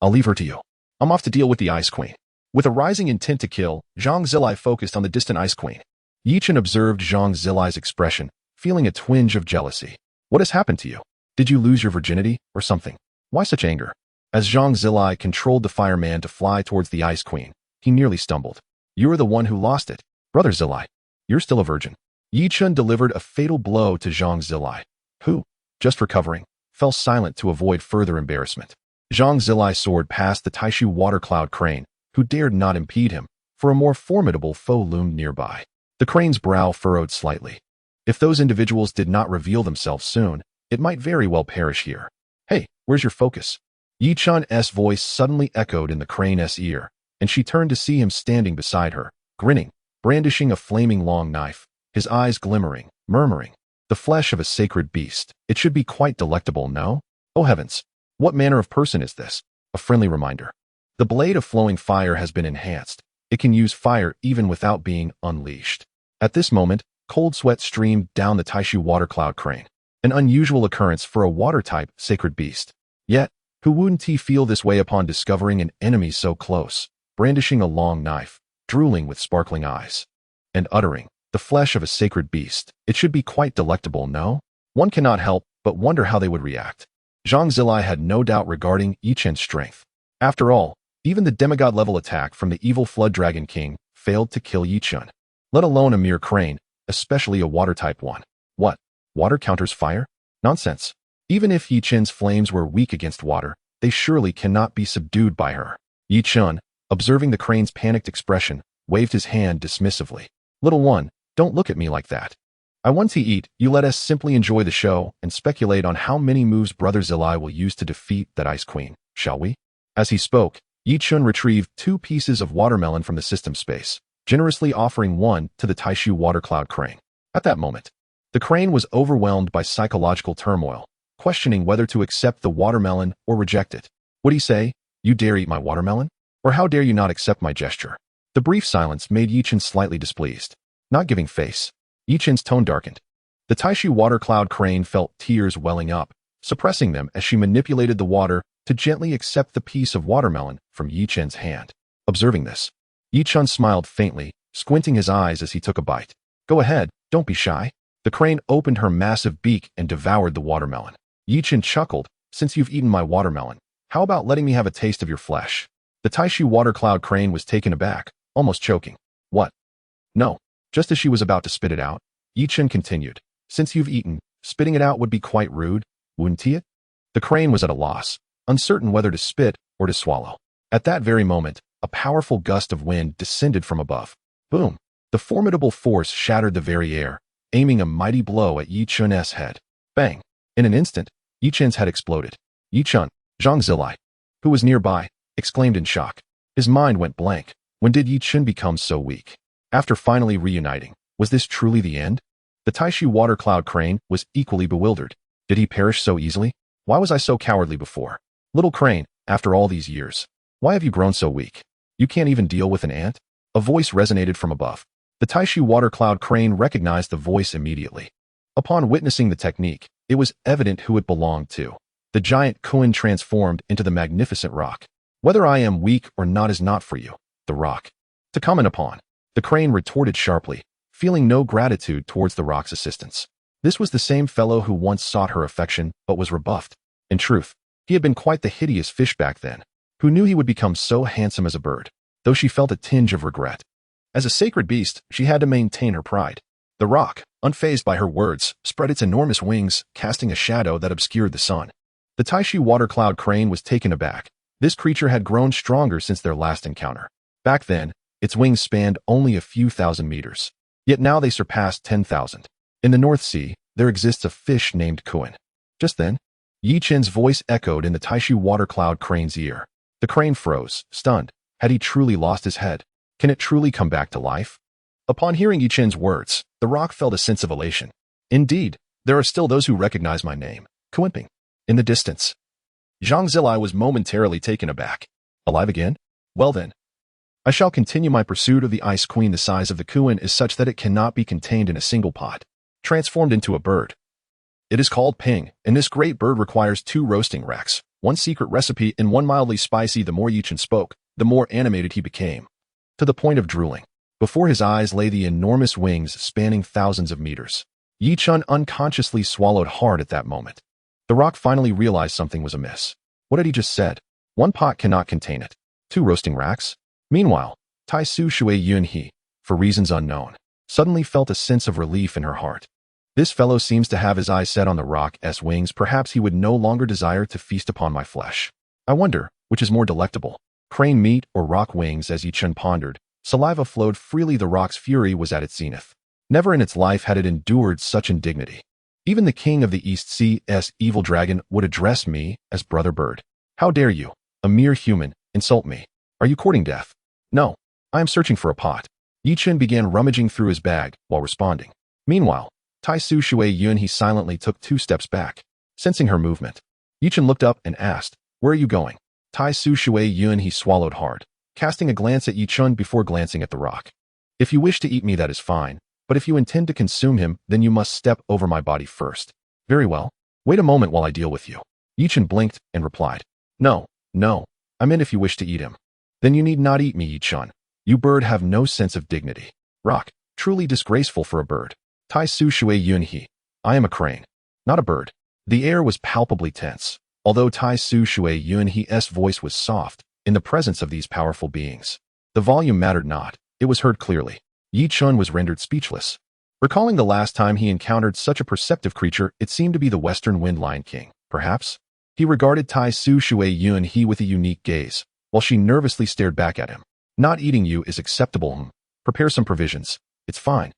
Speaker 1: I'll leave her to you. I'm off to deal with the Ice Queen. With a rising intent to kill, Zhang Zilai focused on the distant Ice Queen. Yi Chen observed Zhang Zilai's expression, feeling a twinge of jealousy. What has happened to you? Did you lose your virginity, or something? Why such anger? As Zhang Zilai controlled the fireman to fly towards the Ice Queen, he nearly stumbled. You are the one who lost it. Brother Zilai, you're still a virgin. Yi Chen delivered a fatal blow to Zhang Zilai, who, just recovering, fell silent to avoid further embarrassment. Zhang Zilai soared past the Taishu water cloud crane, who dared not impede him, for a more formidable foe loomed nearby. The crane's brow furrowed slightly. If those individuals did not reveal themselves soon, it might very well perish here. Hey, where's your focus? Yi Chen's voice suddenly echoed in the crane's ear, and she turned to see him standing beside her, grinning, brandishing a flaming long knife, his eyes glimmering, murmuring, the flesh of a sacred beast. It should be quite delectable, no? Oh heavens, what manner of person is this? A friendly reminder. The blade of flowing fire has been enhanced. It can use fire even without being unleashed. At this moment, cold sweat streamed down the Taishu water cloud crane, an unusual occurrence for a water-type sacred beast. Yet, who wouldn't he feel this way upon discovering an enemy so close, brandishing a long knife, drooling with sparkling eyes, and uttering, The flesh of a sacred beast. It should be quite delectable, no? One cannot help but wonder how they would react. Zhang Zilai had no doubt regarding Chen's strength. After all, even the demigod-level attack from the evil Flood Dragon King failed to kill Chen, let alone a mere crane, especially a water-type one. What? Water counters fire? Nonsense. Even if Chen's flames were weak against water, they surely cannot be subdued by her. Chen, observing the crane's panicked expression, waved his hand dismissively. Little one, don't look at me like that. I want to eat. You let us simply enjoy the show and speculate on how many moves Brother Zilai will use to defeat that Ice Queen, shall we? As he spoke, Chen retrieved 2 pieces of watermelon from the system space, generously offering one to the Taishu water cloud crane. At that moment, the crane was overwhelmed by psychological turmoil, questioning whether to accept the watermelon or reject it. Would he say, "You dare eat my watermelon?" Or "How dare you not accept my gesture?" The brief silence made Chen slightly displeased. Not giving face, Chen's tone darkened. The Taishu water cloud crane felt tears welling up, suppressing them as she manipulated the water to gently accept the piece of watermelon from Chen's hand. Observing this, Chen smiled faintly, squinting his eyes as he took a bite. Go ahead, don't be shy. The crane opened her massive beak and devoured the watermelon. Chen chuckled, since you've eaten my watermelon, how about letting me have a taste of your flesh? The Taishu water cloud crane was taken aback, almost choking. What? No. Just as she was about to spit it out, Chen continued, since you've eaten, spitting it out would be quite rude, wouldn't it? The crane was at a loss, uncertain whether to spit or to swallow. At that very moment, a powerful gust of wind descended from above. Boom! The formidable force shattered the very air, aiming a mighty blow at Chen's head. Bang! In an instant, Chen's head exploded. Chen, Zhang Zilai, who was nearby, exclaimed in shock. His mind went blank. When did Chen become so weak? After finally reuniting, was this truly the end? The Taishu water cloud crane was equally bewildered. Did he perish so easily? Why was I so cowardly before? Little crane, after all these years, why have you grown so weak? You can't even deal with an ant? A voice resonated from above. The Taishu water cloud crane recognized the voice immediately. Upon witnessing the technique, it was evident who it belonged to. The giant Kuan transformed into the magnificent rock. Whether I am weak or not is not for you, the rock, to comment upon. The crane retorted sharply, feeling no gratitude towards the rock's assistance. This was the same fellow who once sought her affection but was rebuffed. In truth, he had been quite the hideous fish back then. Who knew he would become so handsome as a bird? Though she felt a tinge of regret. As a sacred beast, she had to maintain her pride. The rock, unfazed by her words, spread its enormous wings, casting a shadow that obscured the sun. The Taishu water cloud crane was taken aback. This creature had grown stronger since their last encounter. Back then, its wings spanned only a few thousand meters. Yet now they surpassed 10,000. In the North Sea, there exists a fish named Kuan. Just then, Chen's voice echoed in the Taishu water cloud crane's ear. The crane froze, stunned. Had he truly lost his head? Can it truly come back to life? Upon hearing Chen's words, the rock felt a sense of elation. Indeed, there are still those who recognize my name, Kuanping. In the distance, Zhang Zilai was momentarily taken aback. Alive again? Well then, I shall continue my pursuit of the Ice Queen. The size of the Kuan is such that it cannot be contained in a single pot. Transformed into a bird. It is called Ping, and this great bird requires 2 roasting racks, 1 secret recipe and 1 mildly spicy. The more Chen spoke, the more animated he became, to the point of drooling. Before his eyes lay the enormous wings spanning thousands of meters. Chen unconsciously swallowed hard at that moment. The rock finally realized something was amiss. What had he just said? 1 pot cannot contain it. 2 roasting racks? Meanwhile, Tai Su Shui Yun He, for reasons unknown, suddenly felt a sense of relief in her heart. This fellow seems to have his eyes set on the rock's wings. Perhaps he would no longer desire to feast upon my flesh. I wonder, which is more delectable, crane meat or rock wings? As Chen pondered, saliva flowed freely. The rock's fury was at its zenith. Never in its life had it endured such indignity. Even the king of the East Sea's evil dragon would address me as brother bird. How dare you, a mere human, insult me? Are you courting death? No, I am searching for a pot. Chen began rummaging through his bag while responding. Meanwhile, Tai Su Shui Yun He silently took 2 steps back. Sensing her movement, Chen looked up and asked, "Where are you going?" Tai Su Shui Yun He swallowed hard, casting a glance at Chen before glancing at the rock. "If you wish to eat me, that is fine, but if you intend to consume him, then you must step over my body first." "Very well. Wait a moment while I deal with you." Chen blinked and replied, No, I meant if you wish to eat him. Then you need not eat me, Chen. You bird have no sense of dignity. Rock, Truly disgraceful for a bird. Tai Su Shui Yun He. I am a crane, not a bird. The air was palpably tense, although Tai Su Shui Yun He's voice was soft in the presence of these powerful beings. The volume mattered not. It was heard clearly. Yi Chun was rendered speechless. Recalling the last time he encountered such a perceptive creature, it seemed to be the Western Wind Lion King, perhaps? He regarded Tai Su Shui Yun He with a unique gaze, while she nervously stared back at him. Not eating you is acceptable. Prepare some provisions. It's fine.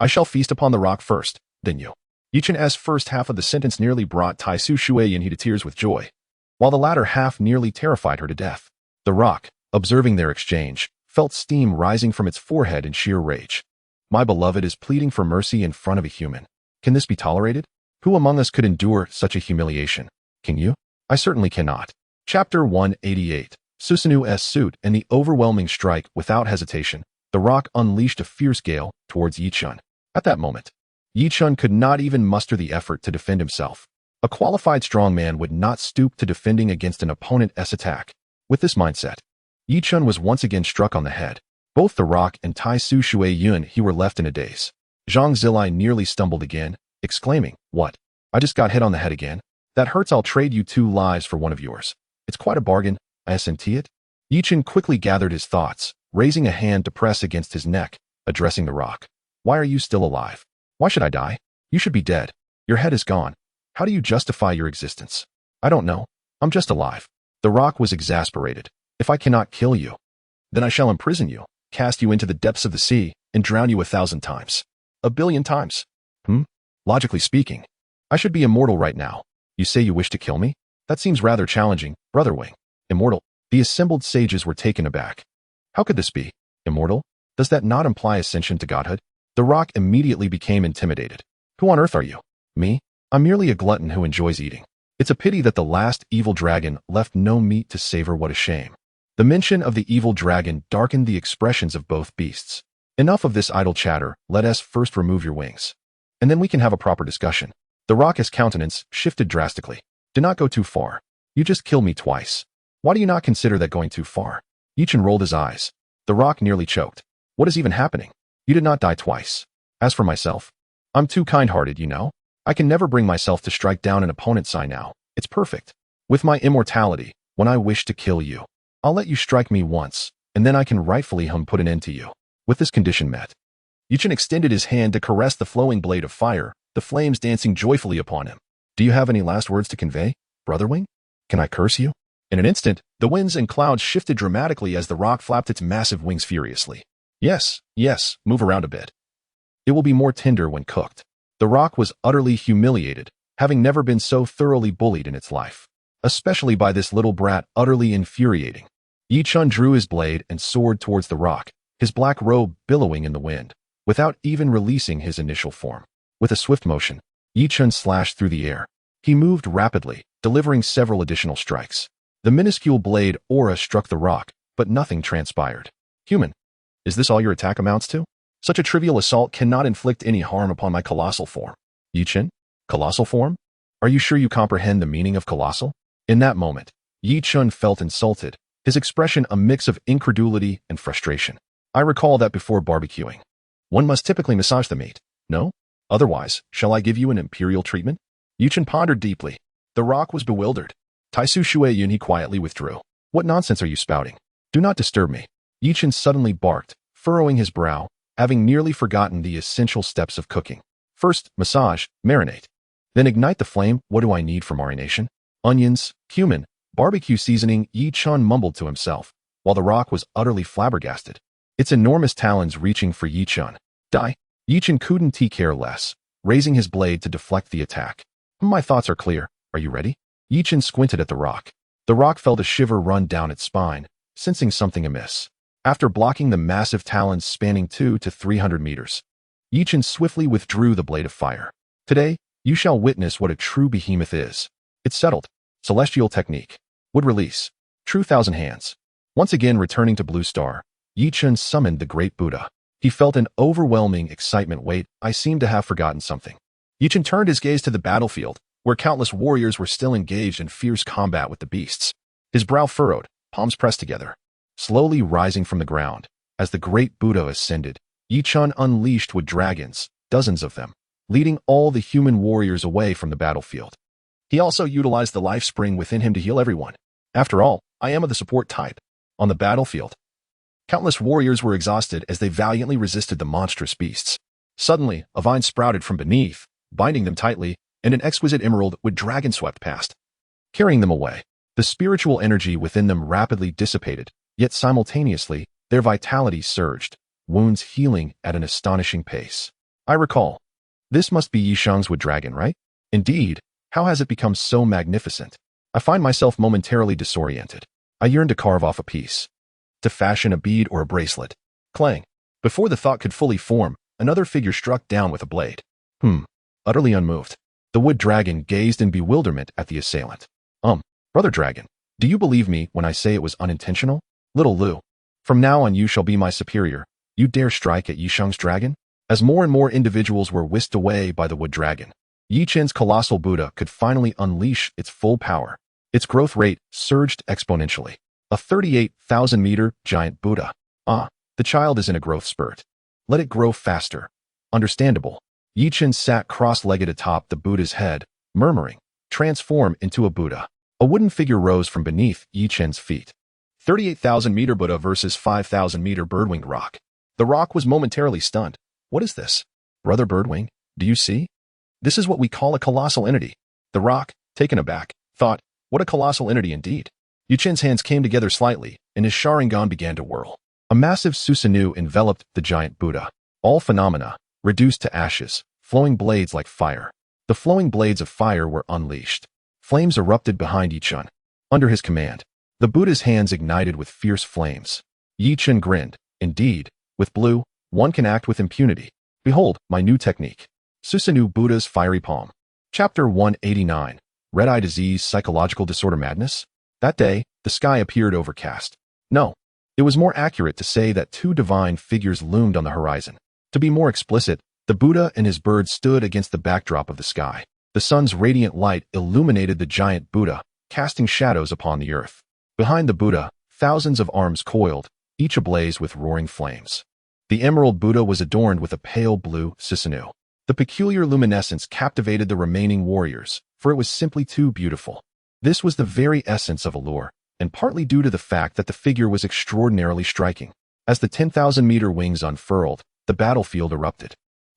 Speaker 1: I shall feast upon the rock first, then you. Yi Chun's first half of the sentence nearly brought Tai Su Shui Yun He to tears with joy, while the latter half nearly terrified her to death. The rock, observing their exchange, felt steam rising from its forehead in sheer rage. My beloved is pleading for mercy in front of a human. Can this be tolerated? Who among us could endure such a humiliation? Can you? I certainly cannot. Chapter 188. Susanoo's suit and the overwhelming strike. Without hesitation, the rock unleashed a fierce gale towards Yi Chun. At that moment, Yi Chun could not even muster the effort to defend himself. A qualified strongman would not stoop to defending against an opponent's attack. With this mindset, Yi Chun was once again struck on the head. Both the rock and Tai Su Shui Yun He were left in a daze. Zhang Zilai nearly stumbled again, exclaiming, "What? I just got hit on the head again? That hurts. I'll trade you 2 lives for one of yours. It's quite a bargain, I assent it." Yi Chun quickly gathered his thoughts, raising a hand to press against his neck, addressing the rock. "Why are you still alive? Why should I die? You should be dead. Your head is gone. How do you justify your existence?" "I don't know. I'm just alive." The rock was exasperated. "If I cannot kill you, then I shall imprison you, cast you into the depths of the sea, and drown you 1,000 times. 1,000,000,000 times. Logically speaking, I should be immortal right now. You say you wish to kill me? That seems rather challenging, Brother Wing. Immortal?" The assembled sages were taken aback. How could this be? Immortal? Does that not imply ascension to godhood? The rock immediately became intimidated. "Who on earth are you?" "Me? I'm merely a glutton who enjoys eating. It's a pity that the last evil dragon left no meat to savor. What a shame." The mention of the evil dragon darkened the expressions of both beasts. "Enough of this idle chatter. Let us first remove your wings, and then we can have a proper discussion." The rock's countenance shifted drastically. "Do not go too far. You just killed me twice. Why do you not consider that going too far?" Yi Chun rolled his eyes. The rock nearly choked. "What is even happening? You did not die twice. As for myself, I'm too kind-hearted, you know. I can never bring myself to strike down an opponent's eye now. It's perfect. With my immortality, when I wish to kill you, I'll let you strike me once, and then I can rightfully put an end to you." With this condition met, Yi Chun extended his hand to caress the flowing blade of fire, the flames dancing joyfully upon him. "Do you have any last words to convey, Brother Wing? Can I curse you?" In an instant, the winds and clouds shifted dramatically as the rock flapped its massive wings furiously. Yes, move around a bit. It will be more tender when cooked." The rock was utterly humiliated, having never been so thoroughly bullied in its life. Especially by this little brat, utterly infuriating. Yi Chun drew his blade and soared towards the rock, his black robe billowing in the wind, without even releasing his initial form. With a swift motion, Yi Chun slashed through the air. He moved rapidly, delivering several additional strikes. The minuscule blade aura struck the rock, but nothing transpired. "Human, is this all your attack amounts to? Such a trivial assault cannot inflict any harm upon my colossal form." "Yi Chun? Colossal form? Are you sure you comprehend the meaning of colossal?" In that moment, Yi Chun felt insulted, his expression a mix of incredulity and frustration. "I recall that before barbecuing, one must typically massage the meat, no? Otherwise, shall I give you an imperial treatment?" Yi Chun pondered deeply. The rock was bewildered. Tai Su Shui Yun He quietly withdrew. "What nonsense are you spouting? Do not disturb me." Yi Chun suddenly barked, furrowing his brow, having nearly forgotten the essential steps of cooking. "First, massage, marinate. Then ignite the flame. What do I need for marination? Onions, cumin, barbecue seasoning," Yi Chun mumbled to himself, while the rock was utterly flabbergasted. Its enormous talons reaching for Yi Chun. "Die." Yi Chun couldn't care less, raising his blade to deflect the attack. "My thoughts are clear. Are you ready?" Yi Chun squinted at the rock. The rock felt a shiver run down its spine, sensing something amiss. After blocking the massive talons spanning 200 to 300 meters, Yi Chun swiftly withdrew the blade of fire. "Today, you shall witness what a true behemoth is." It's settled. Celestial technique. Would release. True 1,000 hands. Once again returning to Blue Star, Yi Chun summoned the great Buddha. He felt an overwhelming excitement. "Wait, I seem to have forgotten something." Yi Chun turned his gaze to the battlefield, where countless warriors were still engaged in fierce combat with the beasts. His brow furrowed, palms pressed together. Slowly rising from the ground, as the great Buddha ascended, Chen unleashed with dragons, dozens of them, leading all the human warriors away from the battlefield. He also utilized the life spring within him to heal everyone. After all, I am of the support type. On the battlefield, countless warriors were exhausted as they valiantly resisted the monstrous beasts. Suddenly, a vine sprouted from beneath, binding them tightly, and an exquisite emerald with dragon swept past, carrying them away. The spiritual energy within them rapidly dissipated, yet simultaneously, their vitality surged, wounds healing at an astonishing pace. I recall. This must be Yishang's wood dragon, right? Indeed, how has it become so magnificent? I find myself momentarily disoriented. I yearn to carve off a piece, to fashion a bead or a bracelet. Clang. Before the thought could fully form, another figure struck down with a blade. Utterly unmoved, the wood dragon gazed in bewilderment at the assailant. Brother dragon, do you believe me when I say it was unintentional? Little Lu, from now on you shall be my superior. You dare strike at Yishang's dragon? As more and more individuals were whisked away by the wood dragon, Chen's colossal Buddha could finally unleash its full power. Its growth rate surged exponentially. A 38,000-meter giant Buddha. The child is in a growth spurt. Let it grow faster. Understandable. Chen sat cross-legged atop the Buddha's head, murmuring, transform into a Buddha. A wooden figure rose from beneath Chen's feet. 38,000-meter Buddha versus 5,000-meter birdwinged rock. The rock was momentarily stunned. What is this? Brother Birdwing, do you see? This is what we call a colossal entity. The rock, taken aback, thought, what a colossal entity indeed. Chen's hands came together slightly, and his Sharingan began to whirl. A massive Susanoo enveloped the giant Buddha. All phenomena, reduced to ashes, flowing blades like fire. The flowing blades of fire were unleashed. Flames erupted behind Chen. Under his command, the Buddha's hands ignited with fierce flames. Chen grinned. Indeed, with blue, one can act with impunity. Behold, my new technique. Susanoo Buddha's fiery palm. Chapter 189. Red-eye disease, psychological disorder, madness? That day, the sky appeared overcast. No, it was more accurate to say that two divine figures loomed on the horizon. To be more explicit, the Buddha and his bird stood against the backdrop of the sky. The sun's radiant light illuminated the giant Buddha, casting shadows upon the earth. Behind the Buddha, thousands of arms coiled, each ablaze with roaring flames. The emerald Buddha was adorned with a pale blue Susanoo. The peculiar luminescence captivated the remaining warriors, for it was simply too beautiful. This was the very essence of allure, and partly due to the fact that the figure was extraordinarily striking. As the 10,000-meter wings unfurled, the battlefield erupted.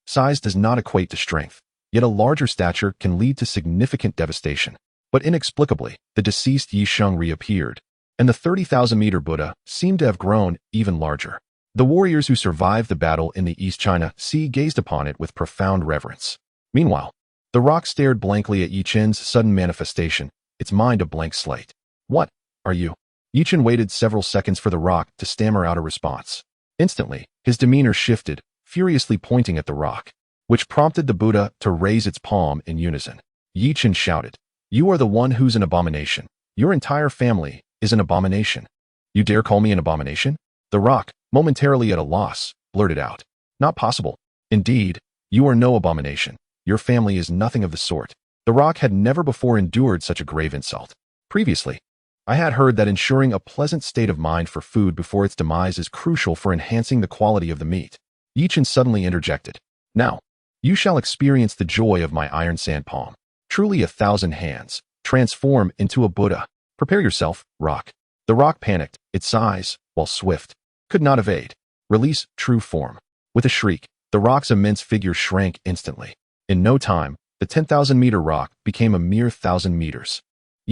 Speaker 1: Size does not equate to strength, yet a larger stature can lead to significant devastation. But inexplicably, the deceased Yishang reappeared, and the 30,000-meter Buddha seemed to have grown even larger. The warriors who survived the battle in the East China Sea gazed upon it with profound reverence. Meanwhile, the rock stared blankly at Chen's sudden manifestation, its mind a blank slate. What are you? Chen waited several seconds for the rock to stammer out a response. Instantly, his demeanor shifted, furiously pointing at the rock, which prompted the Buddha to raise its palm in unison. Chen shouted, "You are the one who's an abomination. Your entire family is an abomination. You dare call me an abomination?" The rock, momentarily at a loss, blurted out, "Not possible. Indeed, you are no abomination. Your family is nothing of the sort." The rock had never before endured such a grave insult. Previously, I had heard that ensuring a pleasant state of mind for food before its demise is crucial for enhancing the quality of the meat. Chen suddenly interjected, "Now, you shall experience the joy of my iron sand palm. Truly 1,000 hands. Transform into a Buddha. Prepare yourself, rock." The rock panicked, its size, while swift, could not evade. Release true form. With a shriek, the rock's immense figure shrank instantly. In no time, the 10,000-meter rock became a mere 1,000 meters.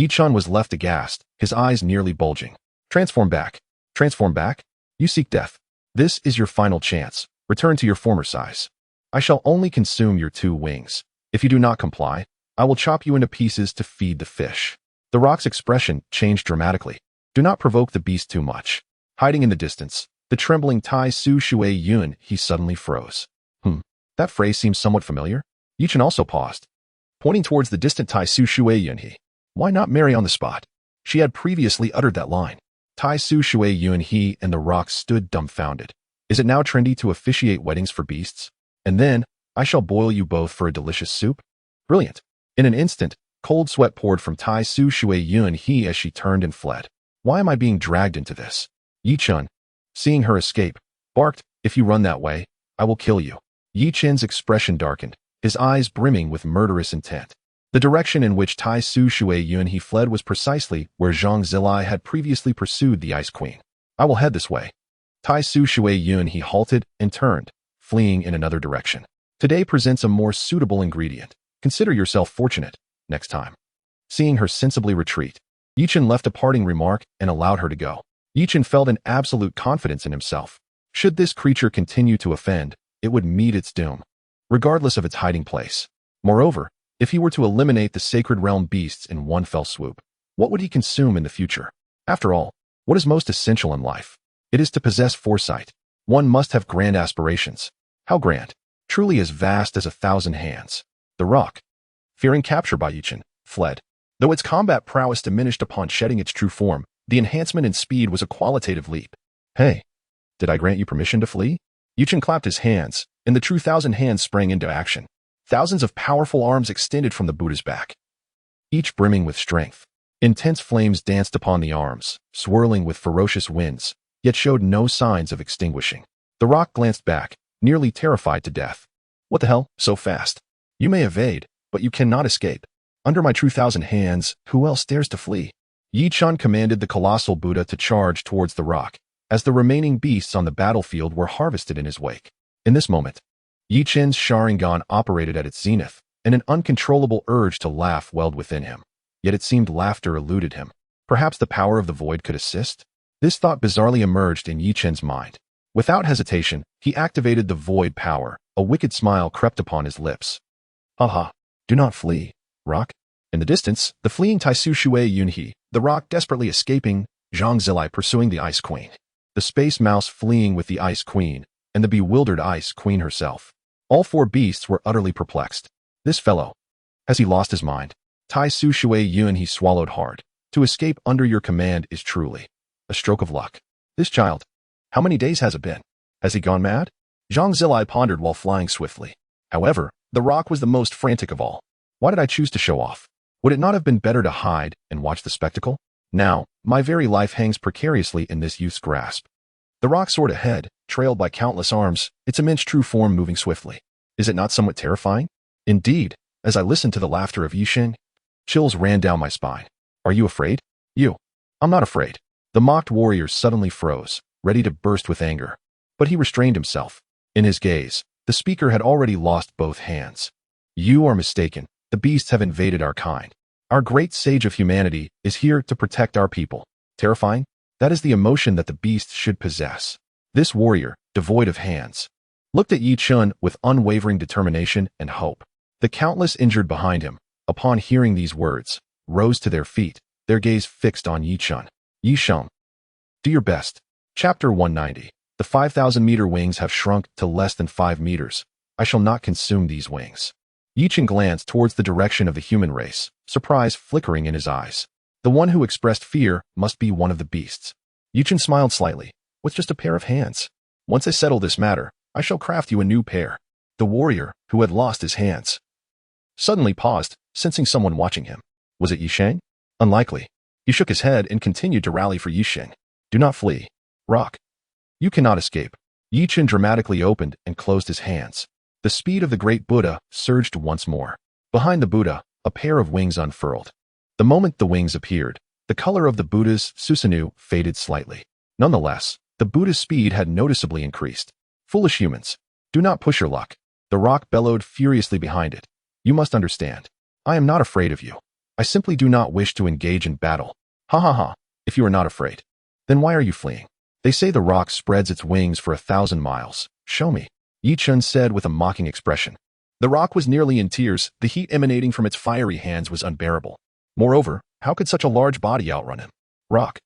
Speaker 1: Chen was left aghast, his eyes nearly bulging. Transform back. Transform back? You seek death. This is your final chance. Return to your former size. I shall only consume your 2 wings. If you do not comply, I will chop you into pieces to feed the fish. The rock's expression changed dramatically. Do not provoke the beast too much. Hiding in the distance, the trembling Tai Su Shui Yun, he suddenly froze. That phrase seems somewhat familiar. Chen also paused, pointing towards the distant Tai Su Shui Yun he. Why not marry on the spot? She had previously uttered that line. Tai Su Shui Yun he and the rock stood dumbfounded. Is it now trendy to officiate weddings for beasts? And then, I shall boil you both for a delicious soup? Brilliant. In an instant, cold sweat poured from Tai Su Shui Yun he as she turned and fled. Why am I being dragged into this? Chen, seeing her escape, barked, "If you run that way, I will kill you. Yi Chen's expression darkened, his eyes brimming with murderous intent. The direction in which Tai Su Shui Yun he fled was precisely where Zhang Zilai had previously pursued the Ice Queen. I will head this way. Tai Su Shui Yun he halted and turned, fleeing in another direction. Today presents a more suitable ingredient. Consider yourself fortunate, next time. Seeing her sensibly retreat, Yi Chen left a parting remark and allowed her to go. Yi Chen felt an absolute confidence in himself. Should this creature continue to offend, it would meet its doom, regardless of its hiding place. Moreover, if he were to eliminate the sacred realm beasts in one fell swoop, what would he consume in the future? After all, what is most essential in life? It is to possess foresight. One must have grand aspirations. How grand? Truly as vast as 1,000 hands. The rock, fearing capture by Yi Chen, fled. Though its combat prowess diminished upon shedding its true form, the enhancement in speed was a qualitative leap. Hey, did I grant you permission to flee? Yi Chen clapped his hands, and the true 1,000 hands sprang into action. Thousands of powerful arms extended from the Buddha's back, each brimming with strength. Intense flames danced upon the arms, swirling with ferocious winds, yet showed no signs of extinguishing. The rock glanced back, nearly terrified to death. What the hell, so fast? You may evade, but you cannot escape. Under my true 1,000 hands, who else dares to flee? Yi Chen commanded the colossal Buddha to charge towards the rock, as the remaining beasts on the battlefield were harvested in his wake. In this moment, Yi Chen's Sharingan operated at its zenith, and an uncontrollable urge to laugh welled within him. Yet it seemed laughter eluded him. Perhaps the power of the void could assist? This thought bizarrely emerged in Yi Chen's mind. Without hesitation, he activated the void power. A wicked smile crept upon his lips. Haha, do not flee, rock. In the distance, the fleeing Tai Su Shui Yunhe, the rock desperately escaping, Zhang Zilai pursuing the Ice Queen, the space mouse fleeing with the Ice Queen, and the bewildered Ice Queen herself. All four beasts were utterly perplexed. This fellow, has he lost his mind? Tai Su Shui Yunhe swallowed hard. To escape under your command is truly a stroke of luck. This child, how many days has it been? Has he gone mad? Zhang Zilai pondered while flying swiftly. However, the rock was the most frantic of all. Why did I choose to show off? Would it not have been better to hide and watch the spectacle? Now, my very life hangs precariously in this youth's grasp. The rock soared ahead, trailed by countless arms, its immense true form moving swiftly. Is it not somewhat terrifying? Indeed, as I listened to the laughter of Yi Chen, chills ran down my spine. Are you afraid? You. I'm not afraid. The mocked warrior suddenly froze, ready to burst with anger. But he restrained himself. In his gaze, the speaker had already lost both hands. You are mistaken. The beasts have invaded our kind. Our great sage of humanity is here to protect our people. Terrifying? That is the emotion that the beasts should possess. This warrior, devoid of hands, looked at Yi Chen with unwavering determination and hope. The countless injured behind him, upon hearing these words, rose to their feet, their gaze fixed on Yi Chen. Yi Chen, do your best. Chapter 190. The 5,000-meter wings have shrunk to less than 5 meters. I shall not consume these wings. Yi Chen glanced towards the direction of the human race, surprise flickering in his eyes. The one who expressed fear must be one of the beasts. Yi Chen smiled slightly. With just a pair of hands. Once I settle this matter, I shall craft you a new pair. The warrior, who had lost his hands, suddenly paused, sensing someone watching him. Was it Yi Chen? Unlikely. He shook his head and continued to rally for Yi Chen. Do not flee. Rock. You cannot escape. Yi Chen dramatically opened and closed his hands. The speed of the great Buddha surged once more. Behind the Buddha, a pair of wings unfurled. The moment the wings appeared, the color of the Buddha's Susanoo faded slightly. Nonetheless, the Buddha's speed had noticeably increased. Foolish humans, do not push your luck. The rock bellowed furiously behind it. You must understand. I am not afraid of you. I simply do not wish to engage in battle. Ha ha ha. If you are not afraid, then why are you fleeing? They say the rock spreads its wings for 1,000 miles. Show me. Yi Chen said with a mocking expression. The rock was nearly in tears. The heat emanating from its fiery hands was unbearable. Moreover, how could such a large body outrun him? Rock.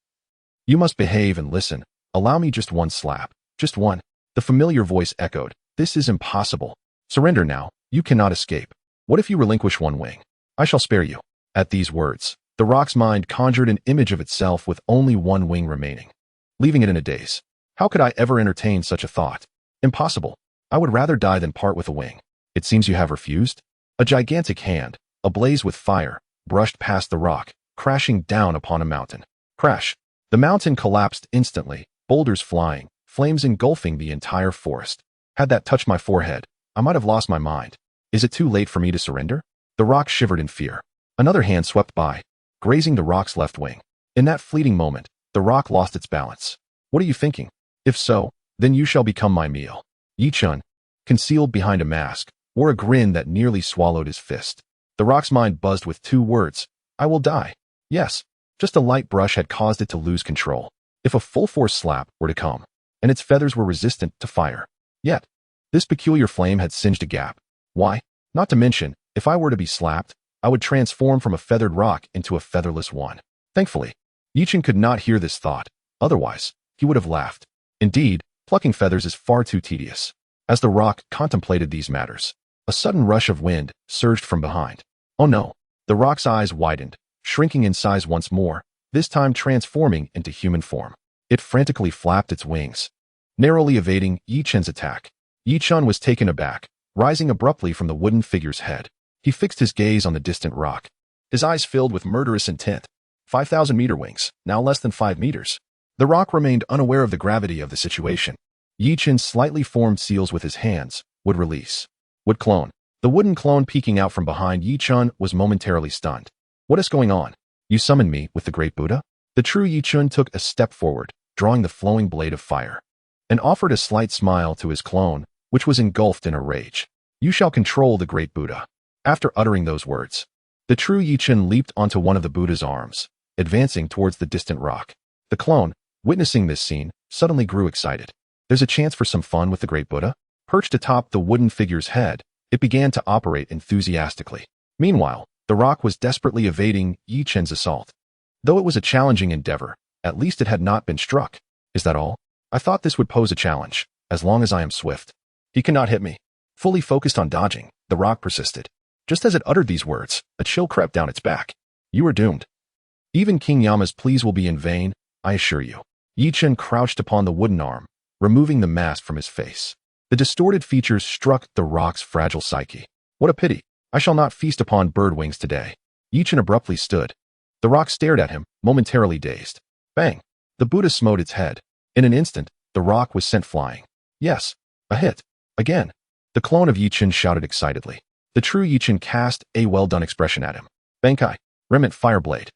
Speaker 1: You must behave and listen. Allow me just one slap. Just one. The familiar voice echoed. This is impossible. Surrender now. You cannot escape. What if you relinquish one wing? I shall spare you. At these words, the rock's mind conjured an image of itself with only one wing remaining, leaving it in a daze. How could I ever entertain such a thought? Impossible. I would rather die than part with a wing. It seems you have refused? A gigantic hand, ablaze with fire, brushed past the rock, crashing down upon a mountain. Crash. The mountain collapsed instantly, boulders flying, flames engulfing the entire forest. Had that touched my forehead, I might have lost my mind. Is it too late for me to surrender? The rock shivered in fear. Another hand swept by, grazing the rock's left wing. In that fleeting moment, the rock lost its balance. What are you thinking? If so, then you shall become my meal. Chen, concealed behind a mask, wore a grin that nearly swallowed his fist. The rock's mind buzzed with 2 words. I will die. Yes, just a light brush had caused it to lose control. If a full-force slap were to come, and its feathers were resistant to fire. Yet, this peculiar flame had singed a gap. Why? Not to mention, if I were to be slapped, I would transform from a feathered rock into a featherless one. Thankfully, Chen could not hear this thought. Otherwise, he would have laughed. Indeed, plucking feathers is far too tedious. As the rock contemplated these matters, a sudden rush of wind surged from behind. Oh no! The rock's eyes widened, shrinking in size once more, this time transforming into human form. It frantically flapped its wings, narrowly evading Chen's attack. Chen was taken aback, rising abruptly from the wooden figure's head. He fixed his gaze on the distant rock, his eyes filled with murderous intent. 5,000-meter wings, now less than 5 meters. The rock remained unaware of the gravity of the situation. Chen's slightly formed seals with his hands would release. Would clone. The wooden clone peeking out from behind Chen was momentarily stunned. What is going on? You summoned me with the great Buddha? The true Chen took a step forward, drawing the flowing blade of fire, and offered a slight smile to his clone, which was engulfed in a rage. You shall control the great Buddha. After uttering those words, the true Chen leaped onto one of the Buddha's arms, advancing towards the distant rock. The clone, witnessing this scene, suddenly grew excited. There's a chance for some fun with the great Buddha? Perched atop the wooden figure's head, it began to operate enthusiastically. Meanwhile, the rock was desperately evading Chen's assault. Though it was a challenging endeavor, at least it had not been struck. Is that all? I thought this would pose a challenge, as long as I am swift. He cannot hit me. Fully focused on dodging, the rock persisted. Just as it uttered these words, a chill crept down its back. You are doomed. Even King Yama's pleas will be in vain, I assure you. Chen crouched upon the wooden arm, removing the mask from his face. The distorted features struck the rock's fragile psyche. What a pity. I shall not feast upon bird wings today. Chen abruptly stood. The rock stared at him, momentarily dazed. Bang! The Buddha smote its head. In an instant, the rock was sent flying. Yes, a hit. Again. The clone of Chen shouted excitedly. The true Chen cast a well-done expression at him. Bankai, remnant fireblade.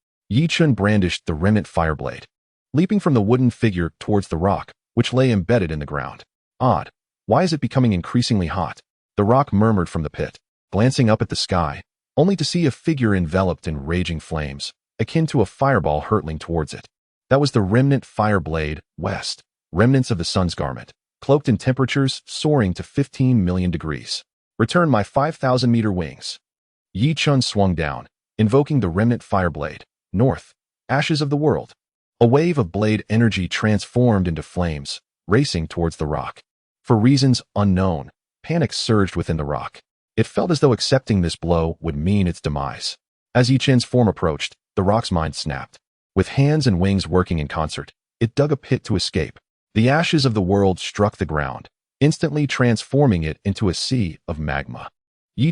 Speaker 1: Chen brandished the remnant fireblade, leaping from the wooden figure towards the rock, which lay embedded in the ground. Odd. Why is it becoming increasingly hot? The rock murmured from the pit, glancing up at the sky, only to see a figure enveloped in raging flames, akin to a fireball hurtling towards it. That was the remnant fireblade, west, remnants of the sun's garment, cloaked in temperatures soaring to 15 million degrees. Return my 5,000-meter wings. Chen swung down, invoking the remnant fireblade, north, ashes of the world. A wave of blade energy transformed into flames, racing towards the rock. For reasons unknown, panic surged within the rock. It felt as though accepting this blow would mean its demise. As Chen's form approached, the rock's mind snapped. With hands and wings working in concert, it dug a pit to escape. The ashes of the world struck the ground, instantly transforming it into a sea of magma.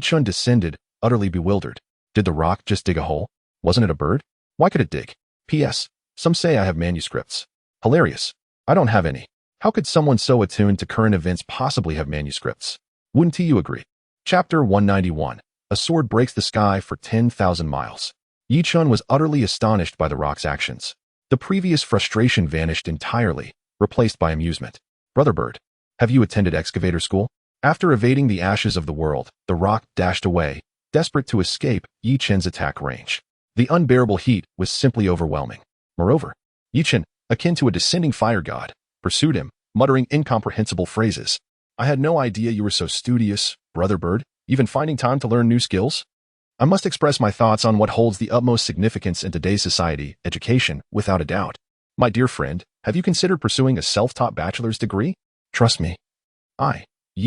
Speaker 1: Chen descended, utterly bewildered. Did the rock just dig a hole? Wasn't it a bird? Why could it dig? P.S. Some say I have manuscripts. Hilarious. I don't have any. How could someone so attuned to current events possibly have manuscripts? Wouldn't you agree? Chapter 191. A sword breaks the sky for 10,000 miles. Chen was utterly astonished by the rock's actions. The previous frustration vanished entirely, replaced by amusement. Brother Bird, have you attended excavator school? After evading the ashes of the world, the rock dashed away, desperate to escape Chen's attack range. The unbearable heat was simply overwhelming. Moreover, Chen, akin to a descending fire god, pursued him, muttering incomprehensible phrases. I had no idea you were so studious, Brother Bird, even finding time to learn new skills. I must express my thoughts on what holds the utmost significance in today's society, education, without a doubt. My dear friend, have you considered pursuing a self-taught bachelor's degree? Trust me.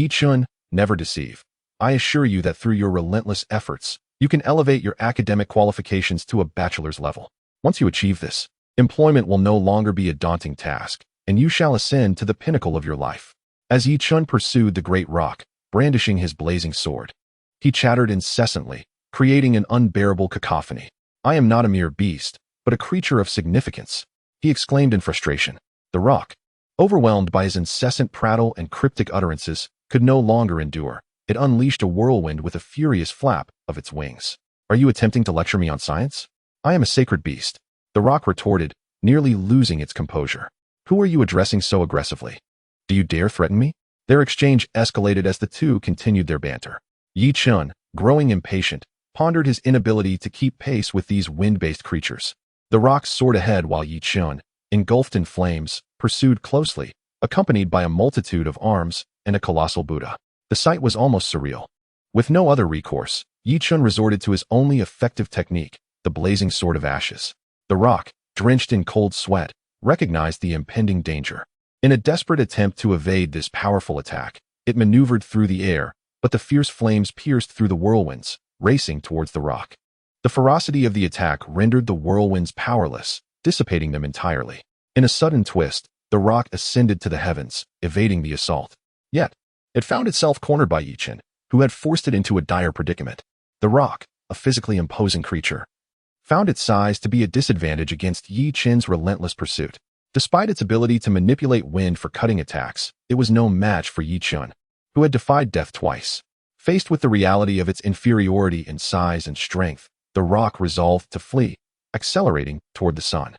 Speaker 1: Chen, never deceive. I assure you that through your relentless efforts, you can elevate your academic qualifications to a bachelor's level. Once you achieve this, employment will no longer be a daunting task, and you shall ascend to the pinnacle of your life. As Chen pursued the great rock, brandishing his blazing sword, he chattered incessantly, creating an unbearable cacophony. I am not a mere beast, but a creature of significance, he exclaimed in frustration. The rock, overwhelmed by his incessant prattle and cryptic utterances, could no longer endure. It unleashed a whirlwind with a furious flap of its wings. Are you attempting to lecture me on science? I am a sacred beast, the rock retorted, nearly losing its composure. Who are you addressing so aggressively? Do you dare threaten me? Their exchange escalated as the two continued their banter. Chen, growing impatient, pondered his inability to keep pace with these wind-based creatures. The rock soared ahead while Chen, engulfed in flames, pursued closely, accompanied by a multitude of arms and a colossal Buddha. The sight was almost surreal. With no other recourse, Chen resorted to his only effective technique, the blazing sword of ashes. The rock, drenched in cold sweat, recognized the impending danger. In a desperate attempt to evade this powerful attack, it maneuvered through the air, but the fierce flames pierced through the whirlwinds, racing towards the rock. The ferocity of the attack rendered the whirlwinds powerless, dissipating them entirely. In a sudden twist, the rock ascended to the heavens, evading the assault. Yet, it found itself cornered by Chen, who had forced it into a dire predicament. The rock, a physically imposing creature, found its size to be a disadvantage against Chen's relentless pursuit. Despite its ability to manipulate wind for cutting attacks, it was no match for Chen, who had defied death twice. Faced with the reality of its inferiority in size and strength, the rock resolved to flee, accelerating toward the sun.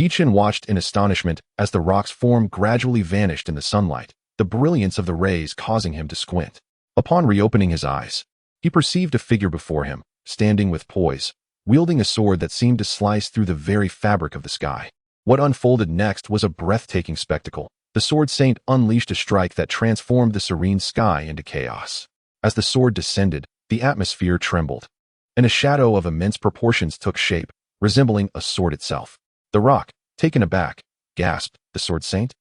Speaker 1: Chen watched in astonishment as the rock's form gradually vanished in the sunlight, the brilliance of the rays causing him to squint. Upon reopening his eyes, he perceived a figure before him, standing with poise, wielding a sword that seemed to slice through the very fabric of the sky. What unfolded next was a breathtaking spectacle. The sword saint unleashed a strike that transformed the serene sky into chaos. As the sword descended, the atmosphere trembled, and a shadow of immense proportions took shape, resembling a sword itself. The rock, taken aback, gasped, "The sword saint?"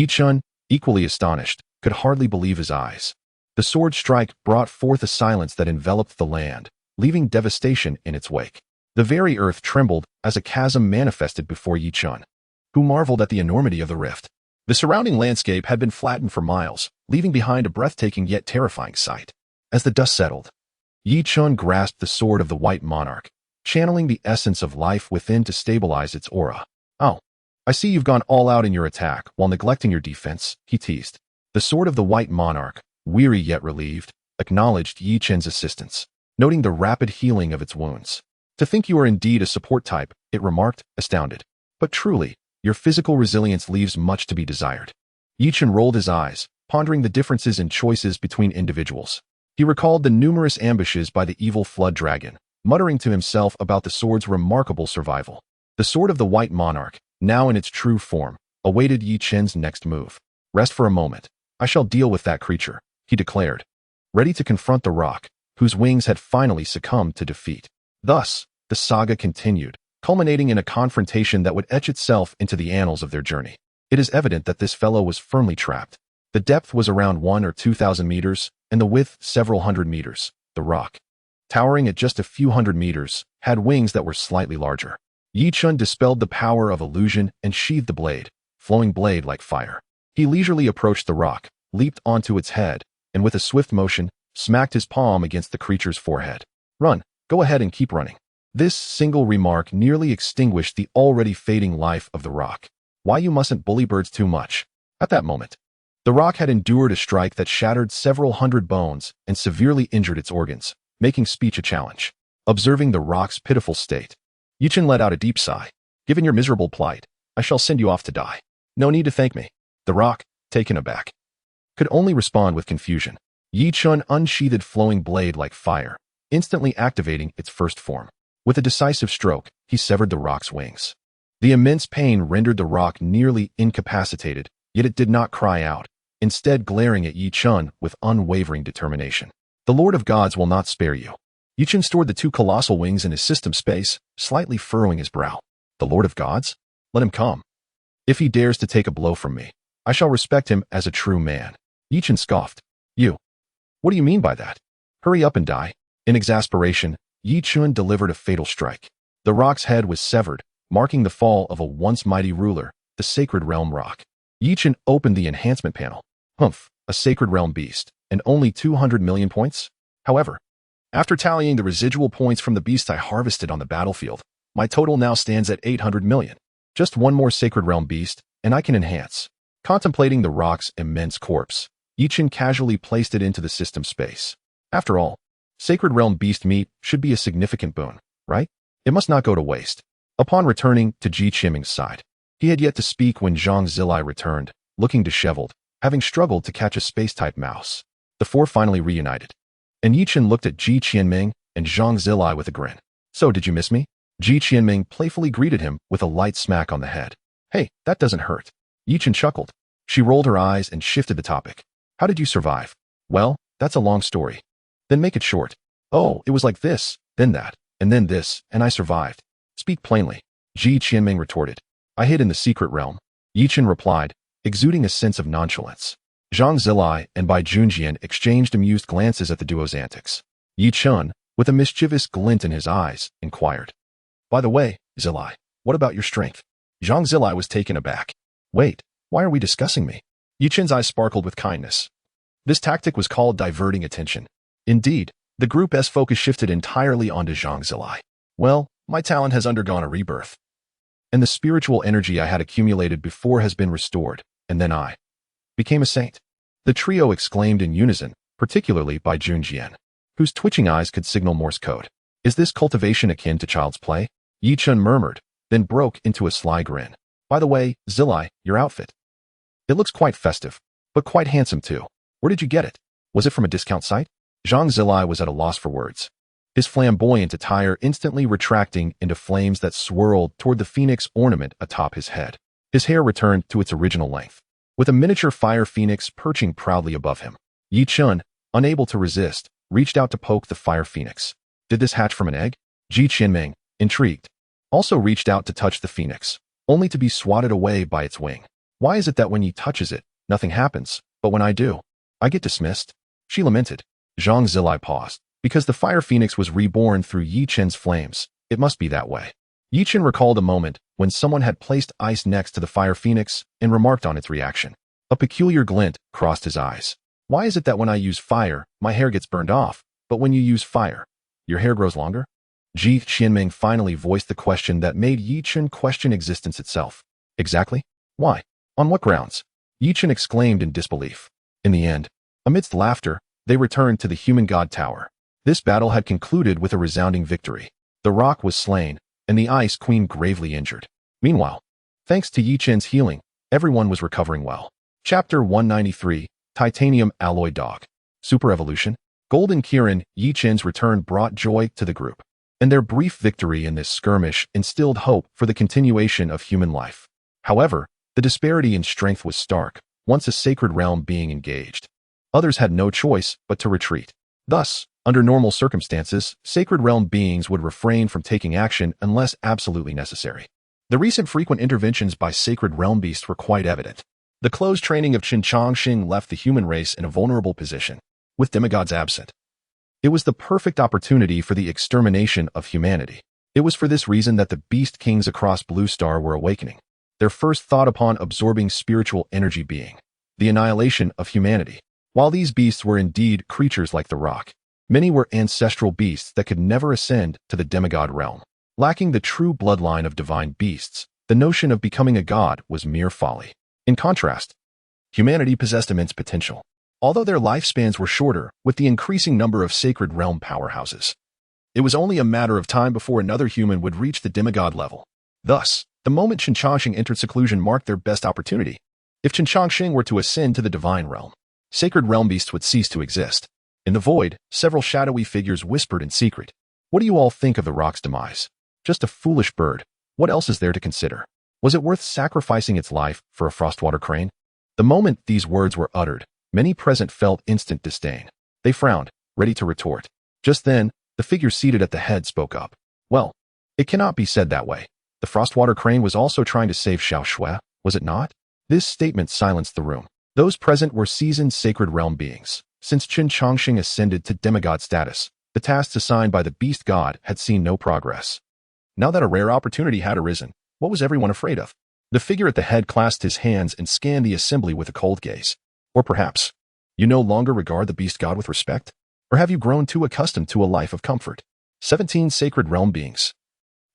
Speaker 1: Chen, equally astonished, could hardly believe his eyes. The sword strike brought forth a silence that enveloped the land, leaving devastation in its wake. The very earth trembled as a chasm manifested before Chen, who marveled at the enormity of the rift. The surrounding landscape had been flattened for miles, leaving behind a breathtaking yet terrifying sight. As the dust settled, Chen grasped the sword of the White Monarch, channeling the essence of life within to stabilize its aura. "Oh, I see you've gone all out in your attack while neglecting your defense," he teased. The sword of the White Monarch, weary yet relieved, acknowledged Chen's assistance, noting the rapid healing of its wounds. "To think you are indeed a support type," it remarked, astounded. "But truly, your physical resilience leaves much to be desired." Chen rolled his eyes, pondering the differences in choices between individuals. He recalled the numerous ambushes by the evil flood dragon, muttering to himself about the sword's remarkable survival. The sword of the White Monarch, now in its true form, awaited Chen's next move. "Rest for a moment. I shall deal with that creature," he declared, ready to confront the rock, whose wings had finally succumbed to defeat. Thus, the saga continued, culminating in a confrontation that would etch itself into the annals of their journey. It is evident that this fellow was firmly trapped. The depth was around 1,000 or 2,000 meters, and the width several hundred meters. The rock, towering at just a few hundred meters, had wings that were slightly larger. Chen dispelled the power of illusion and sheathed the blade, flowing blade like fire. He leisurely approached the rock, leaped onto its head, and with a swift motion, smacked his palm against the creature's forehead. "Run, go ahead and keep running." This single remark nearly extinguished the already fading life of the rock. "Why you mustn't bully birds too much." At that moment, the rock had endured a strike that shattered several hundred bones and severely injured its organs, making speech a challenge. Observing the rock's pitiful state, Chen let out a deep sigh. "Given your miserable plight, I shall send you off to die. No need to thank me." The rock, taken aback, could only respond with confusion. Chen unsheathed flowing blade like fire, instantly activating its first form. With a decisive stroke, he severed the rock's wings. The immense pain rendered the rock nearly incapacitated, yet it did not cry out, instead glaring at Chen with unwavering determination. "The Lord of Gods will not spare you." Chen stored the two colossal wings in his system space, slightly furrowing his brow. "The Lord of Gods? Let him come. If he dares to take a blow from me, I shall respect him as a true man." Chen scoffed. "You? What do you mean by that? Hurry up and die." In exasperation, Chen delivered a fatal strike. The rock's head was severed, marking the fall of a once mighty ruler, the Sacred Realm rock. Chen opened the enhancement panel. "Humph, a Sacred Realm beast, and only 200 million points? However, after tallying the residual points from the beasts I harvested on the battlefield, my total now stands at 800 million. Just one more Sacred Realm beast, and I can enhance." Contemplating the rock's immense corpse, Chen casually placed it into the system space. After all, Sacred Realm beast meat should be a significant boon, right? It must not go to waste. Upon returning to Ji Qinming's side, he had yet to speak when Zhang Zilai returned, looking disheveled, having struggled to catch a space-type mouse. The four finally reunited. And Yi Chen looked at Ji Qianming and Zhang Zilai with a grin. So, did you miss me? Ji Qianming playfully greeted him with a light smack on the head. Hey, that doesn't hurt. Yi Chen chuckled. She rolled her eyes and shifted the topic. How did you survive? Well, that's a long story. Then make it short. Oh, it was like this, then that, and then this, and I survived. Speak plainly. Ji Qianming retorted. I hid in the secret realm. Yi Chen replied, exuding a sense of nonchalance. Zhang Zilai and Bai Junjian exchanged amused glances at the duo's antics. Yi Chen, with a mischievous glint in his eyes, inquired. By the way, Zilai, what about your strength? Zhang Zilai was taken aback. Wait, why are we discussing me? Yi Chen's eyes sparkled with kindness. This tactic was called diverting attention. Indeed, the group's focus shifted entirely onto Zhang Zilai. Well, my talent has undergone a rebirth. And the spiritual energy I had accumulated before has been restored, and then I became a saint. The trio exclaimed in unison, particularly Bai Junjian, whose twitching eyes could signal Morse code. Is this cultivation akin to child's play? Yi Chen murmured, then broke into a sly grin. By the way, Zilai, your outfit. It looks quite festive, but quite handsome too. Where did you get it? Was it from a discount site? Zhang Zilai was at a loss for words. His flamboyant attire instantly retracting into flames that swirled toward the phoenix ornament atop his head. His hair returned to its original length, with a miniature fire phoenix perching proudly above him. Yi Chen, unable to resist, reached out to poke the fire phoenix. Did this hatch from an egg? Ji Qianming, intrigued, also reached out to touch the phoenix, only to be swatted away by its wing. Why is it that when he touches it, nothing happens, but when I do, I get dismissed? She lamented. Zhang Zilai paused. Because the fire phoenix was reborn through Yi Chen's flames, it must be that way. Yi Chen recalled a moment when someone had placed ice next to the fire phoenix and remarked on its reaction. A peculiar glint crossed his eyes. Why is it that when I use fire, my hair gets burned off, but when you use fire, your hair grows longer? Ji Qianming finally voiced the question that made Yi Chen question existence itself. Exactly? Why? On what grounds? Yi Chen exclaimed in disbelief. In the end, amidst laughter, they returned to the human god tower. This battle had concluded with a resounding victory. The rock was slain, and the ice queen gravely injured. Meanwhile, thanks to Yi Chen's healing, everyone was recovering well. Chapter 193, Titanium Alloy Dog. Super Evolution. Golden Kirin, Yi Chen's return brought joy to the group, and their brief victory in this skirmish instilled hope for the continuation of human life. However, the disparity in strength was stark, once a sacred realm being engaged. Others had no choice but to retreat. Thus, under normal circumstances, sacred realm beings would refrain from taking action unless absolutely necessary. The recent frequent interventions by sacred realm beasts were quite evident. The close training of Chen Chongqing left the human race in a vulnerable position, with demigods absent. It was the perfect opportunity for the extermination of humanity. It was for this reason that the beast kings across Blue Star were awakening. Their first thought upon absorbing spiritual energy being the annihilation of humanity. While these beasts were indeed creatures like the rock, many were ancestral beasts that could never ascend to the demigod realm. Lacking the true bloodline of divine beasts, the notion of becoming a god was mere folly. In contrast, humanity possessed immense potential, although their lifespans were shorter with the increasing number of sacred realm powerhouses. It was only a matter of time before another human would reach the demigod level. Thus, the moment Chen Chongqing entered seclusion marked their best opportunity. If Chen Chongqing were to ascend to the divine realm, sacred realm beasts would cease to exist. In the void, several shadowy figures whispered in secret. What do you all think of the rock's demise? Just a foolish bird. What else is there to consider? Was it worth sacrificing its life for a frostwater crane? The moment these words were uttered, many present felt instant disdain. They frowned, ready to retort. Just then, the figure seated at the head spoke up. Well, it cannot be said that way. The frostwater crane was also trying to save Xiao Shui, was it not? This statement silenced the room. Those present were seasoned sacred realm beings. Since Chen Chongqing ascended to demigod status, the tasks assigned by the beast god had seen no progress. Now that a rare opportunity had arisen, what was everyone afraid of? The figure at the head clasped his hands and scanned the assembly with a cold gaze. Or perhaps, you no longer regard the beast god with respect? Or have you grown too accustomed to a life of comfort? 17 sacred realm beings,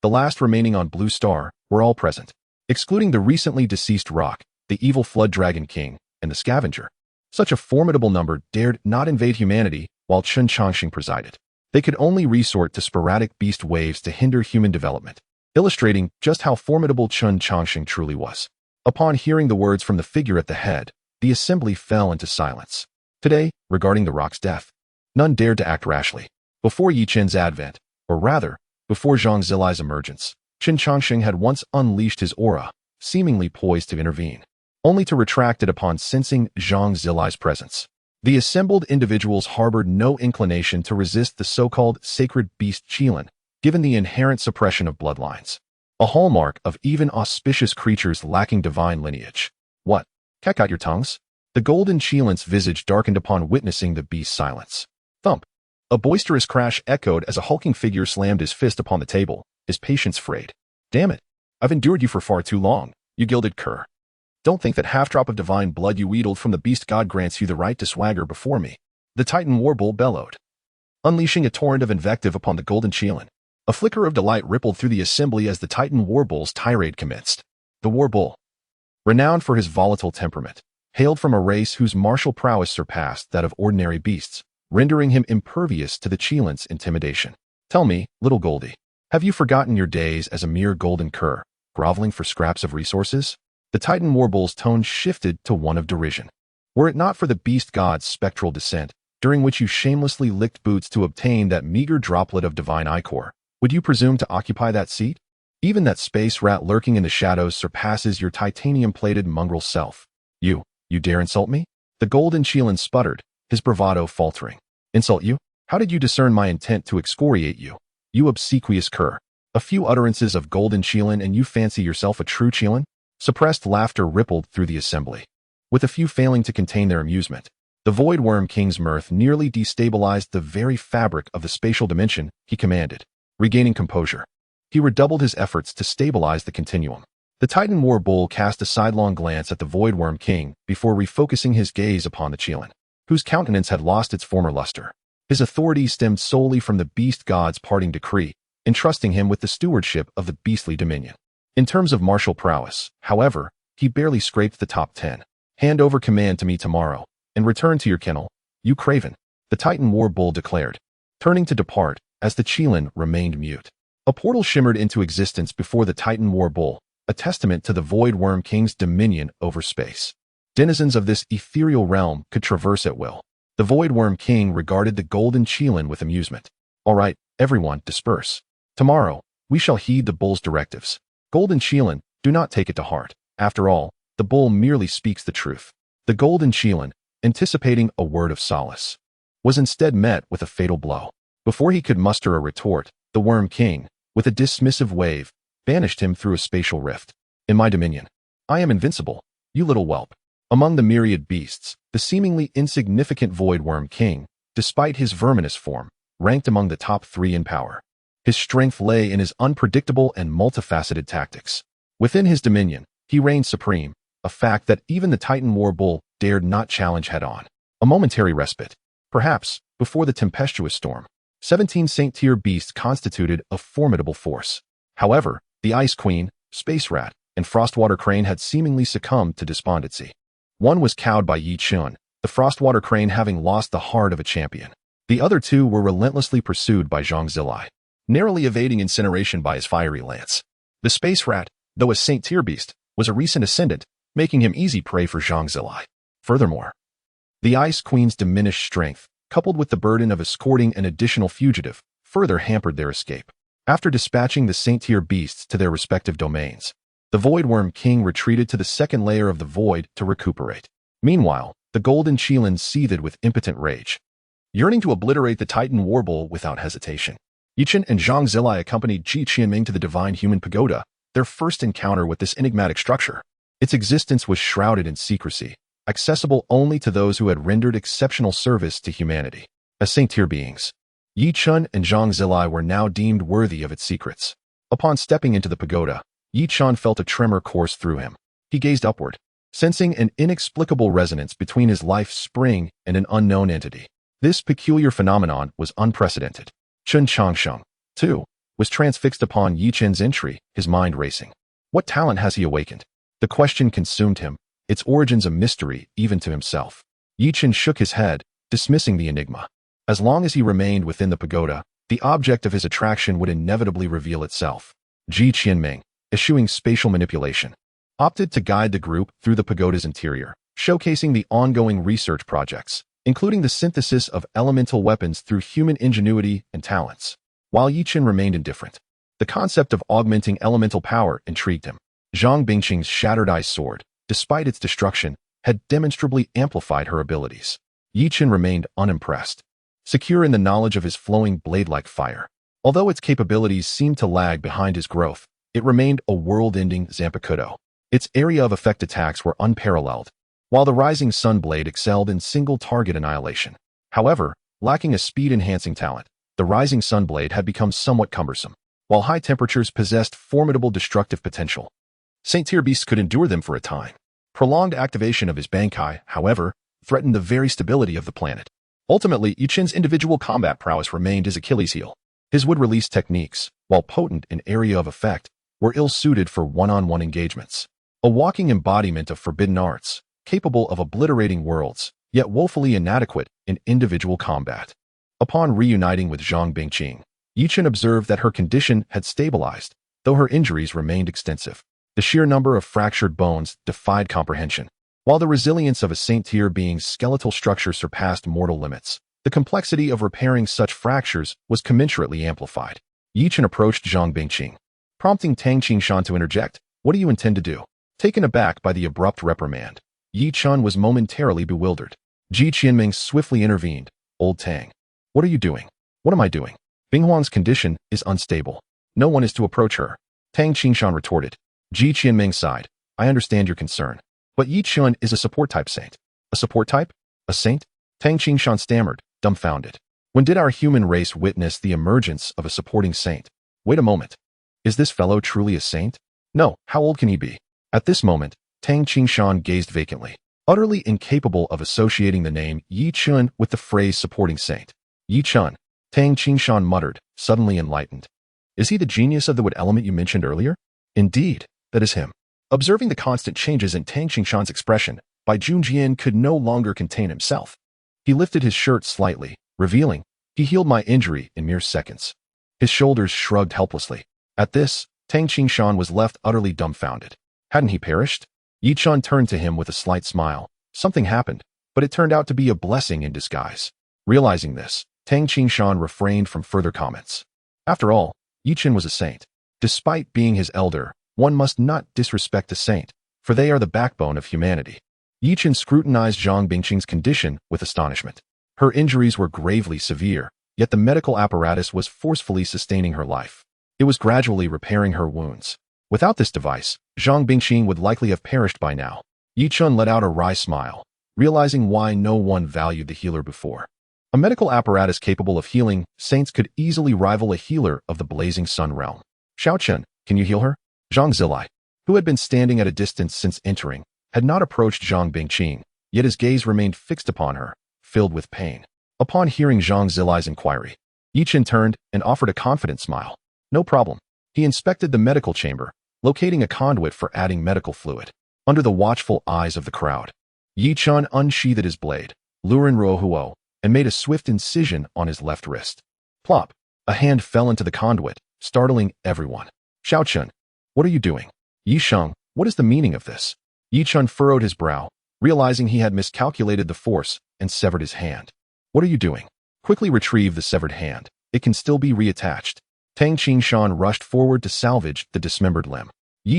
Speaker 1: the last remaining on Blue Star, were all present, excluding the recently deceased rock, the evil flood dragon king, and the scavenger. Such a formidable number dared not invade humanity while Chen Changxing presided. They could only resort to sporadic beast waves to hinder human development, illustrating just how formidable Chen Changxing truly was. Upon hearing the words from the figure at the head, the assembly fell into silence. Today, regarding the rock's death, none dared to act rashly. Before Yi Chen's advent, or rather, before Zhang Zilai's emergence, Chen Changxing had once unleashed his aura, seemingly poised to intervene, only to retract it upon sensing Zhang Zilai's presence. The assembled individuals harbored no inclination to resist the so-called sacred beast Qilin, given the inherent suppression of bloodlines, a hallmark of even auspicious creatures lacking divine lineage. What? Keck out your tongues? The golden Qilin's visage darkened upon witnessing the beast's silence. Thump! A boisterous crash echoed as a hulking figure slammed his fist upon the table, his patience frayed. Damn it! I've endured you for far too long, you gilded cur. Don't think that half-drop of divine blood you wheedled from the beast god grants you the right to swagger before me. The Titan warbull bellowed, unleashing a torrent of invective upon the golden Qilin. A flicker of delight rippled through the assembly as the Titan warbull's tirade commenced. The warbull, renowned for his volatile temperament, hailed from a race whose martial prowess surpassed that of ordinary beasts, rendering him impervious to the Qilin's intimidation. Tell me, little Goldie, have you forgotten your days as a mere golden cur, groveling for scraps of resources? The Titan warbull's tone shifted to one of derision. Were it not for the beast god's spectral descent, during which you shamelessly licked boots to obtain that meager droplet of divine ichor, would you presume to occupy that seat? Even that space rat lurking in the shadows surpasses your titanium-plated mongrel self. You dare insult me? The golden Qilin sputtered, his bravado faltering. Insult you? How did you discern my intent to excoriate you? You obsequious cur. A few utterances of golden Qilin and you fancy yourself a true Qilin? Suppressed laughter rippled through the assembly, with a few failing to contain their amusement. The Void Worm King's mirth nearly destabilized the very fabric of the spatial dimension. He commanded. Regaining composure, he redoubled his efforts to stabilize the continuum. The Titan warbull cast a sidelong glance at the Void Worm King before refocusing his gaze upon the Qilin, whose countenance had lost its former luster. His authority stemmed solely from the beast god's parting decree, entrusting him with the stewardship of the beastly dominion. In terms of martial prowess, however, he barely scraped the top 10. Hand over command to me tomorrow, and return to your kennel, you craven, the Titan warbull declared, turning to depart as the Qilin remained mute. A portal shimmered into existence before the Titan warbull, a testament to the Void Worm King's dominion over space. Denizens of this ethereal realm could traverse at will. The Void Worm King regarded the golden Qilin with amusement. All right, everyone, disperse. Tomorrow, we shall heed the bull's directives. Golden Qilin, do not take it to heart. After all, the bull merely speaks the truth. The golden Qilin, anticipating a word of solace, was instead met with a fatal blow. Before he could muster a retort, the Worm King, with a dismissive wave, banished him through a spatial rift. In my dominion, I am invincible, you little whelp. Among the myriad beasts, the seemingly insignificant Void Worm King, despite his verminous form, ranked among the top 3 in power. His strength lay in his unpredictable and multifaceted tactics. Within his dominion, he reigned supreme, a fact that even the Titan warbull dared not challenge head-on. A momentary respite, perhaps, before the tempestuous storm. 17 Saint-tier beasts constituted a formidable force. However, the Ice Queen, Space Rat, and Frostwater Crane had seemingly succumbed to despondency. One was cowed by Yi Chen, the Frostwater Crane having lost the heart of a champion. The other 2 were relentlessly pursued by Zhang Zilai, narrowly evading incineration by his fiery lance. The Space Rat, though a Saint-tier beast, was a recent ascendant, making him easy prey for Zhang Zilai. Furthermore, the Ice Queen's diminished strength, coupled with the burden of escorting an additional fugitive, further hampered their escape. After dispatching the Saint-tier beasts to their respective domains, the Void Worm King retreated to the second layer of the void to recuperate. Meanwhile, the golden Qilin seethed with impotent rage, yearning to obliterate the Titan warbull without hesitation. Yi Chen and Zhang Zilai accompanied Ji Qianming to the divine human pagoda, their first encounter with this enigmatic structure. Its existence was shrouded in secrecy, accessible only to those who had rendered exceptional service to humanity. As Saint-tier beings, Yi Chen and Zhang Zilai were now deemed worthy of its secrets. Upon stepping into the pagoda, Yi Chen felt a tremor course through him. He gazed upward, sensing an inexplicable resonance between his life's spring and an unknown entity. This peculiar phenomenon was unprecedented. Chen Changsheng, too, was transfixed upon Yi Chen's entry, his mind racing. What talent has he awakened? The question consumed him, its origins a mystery even to himself. Chen shook his head, dismissing the enigma. As long as he remained within the pagoda, the object of his attraction would inevitably reveal itself. Ji Qianming, eschewing spatial manipulation, opted to guide the group through the pagoda's interior, showcasing the ongoing research projects, including the synthesis of elemental weapons through human ingenuity and talents. While Chen remained indifferent, the concept of augmenting elemental power intrigued him. Zhang Bingqing's shattered ice sword, despite its destruction, had demonstrably amplified her abilities. Chen remained unimpressed, secure in the knowledge of his flowing blade-like fire. Although its capabilities seemed to lag behind his growth, it remained a world-ending Zanpakuto. Its area of effect attacks were unparalleled, while the Rising Sun blade excelled in single-target annihilation. However, lacking a speed-enhancing talent, the Rising Sun blade had become somewhat cumbersome, while high temperatures possessed formidable destructive potential. Saint-tier beasts could endure them for a time. Prolonged activation of his Bankai, however, threatened the very stability of the planet. Ultimately, Chen's individual combat prowess remained his Achilles heel. His wood-release techniques, while potent in area of effect, were ill-suited for one-on-one engagements. A walking embodiment of forbidden arts, capable of obliterating worlds, yet woefully inadequate in individual combat. Upon reuniting with Zhang Bingqing, Chen observed that her condition had stabilized, though her injuries remained extensive. The sheer number of fractured bones defied comprehension. While the resilience of a Saint-tier being's skeletal structure surpassed mortal limits, the complexity of repairing such fractures was commensurately amplified. Chen approached Zhang Bingqing, prompting Tang Qingshan to interject. "What do you intend to do?" Taken aback by the abrupt reprimand, Chen was momentarily bewildered. Ji Qianming swiftly intervened. "Old Tang, what are you doing?" "What am I doing? Binghuang's condition is unstable. No one is to approach her," Tang Qingshan retorted. Ji Qianming sighed. "I understand your concern. But Chen is a support-type saint." "A support-type? A saint?" Tang Qingshan stammered, dumbfounded. "When did our human race witness the emergence of a supporting saint?" "Wait a moment. Is this fellow truly a saint?" "No, how old can he be?" At this moment, Tang Qingshan gazed vacantly, utterly incapable of associating the name Chen with the phrase supporting saint. "Chen," Tang Qingshan muttered, suddenly enlightened. "Is he the genius of the wood element you mentioned earlier?" "Indeed, that is him." Observing the constant changes in Tang Qingshan's expression, Bai Junjian could no longer contain himself. He lifted his shirt slightly, revealing, "He healed my injury in mere seconds." His shoulders shrugged helplessly. At this, Tang Qingshan was left utterly dumbfounded. Hadn't he perished? Chen turned to him with a slight smile. Something happened, but it turned out to be a blessing in disguise. Realizing this, Tang Qingshan refrained from further comments. After all, Chen was a saint. Despite being his elder, one must not disrespect a saint, for they are the backbone of humanity. Chen scrutinized Zhang Bingqing's condition with astonishment. Her injuries were gravely severe, yet the medical apparatus was forcefully sustaining her life. It was gradually repairing her wounds. Without this device, Zhang Bingqing would likely have perished by now. Chen let out a wry smile, realizing why no one valued the healer before. A medical apparatus capable of healing saints could easily rival a healer of the blazing sun realm. "Xiao Chen, can you heal her?" Zhang Zilai, who had been standing at a distance since entering, had not approached Zhang Bingqing, yet his gaze remained fixed upon her, filled with pain. Upon hearing Zhang Zilai's inquiry, Chen turned and offered a confident smile. "No problem." He inspected the medical chamber, locating a conduit for adding medical fluid. Under the watchful eyes of the crowd, Chen unsheathed his blade, Lurin Ruohuo, and made a swift incision on his left wrist. Plop! A hand fell into the conduit, startling everyone. "Xiao Chen, what are you doing?" "Sheng, what is the meaning of this?" Chen furrowed his brow, realizing he had miscalculated the force, and severed his hand. "What are you doing?" "Quickly retrieve the severed hand. It can still be reattached." Tang Qingshan rushed forward to salvage the dismembered limb.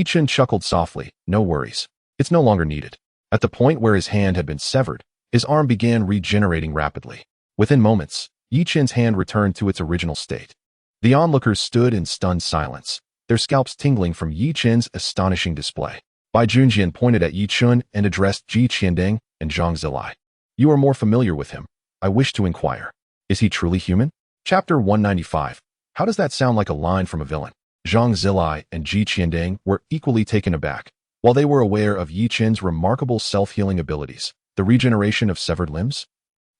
Speaker 1: Chen chuckled softly. "No worries. It's no longer needed." At the point where his hand had been severed, his arm began regenerating rapidly. Within moments, Chen's hand returned to its original state. The onlookers stood in stunned silence, their scalps tingling from Chen's astonishing display. Bai Junjian pointed at Chen and addressed Ji Qianding and Zhang Zilai. "You are more familiar with him. I wish to inquire. Is he truly human?" Chapter 195. How does that sound like a line from a villain? Zhang Zilai and Ji Qianding were equally taken aback. While they were aware of Chen's remarkable self-healing abilities, the regeneration of severed limbs?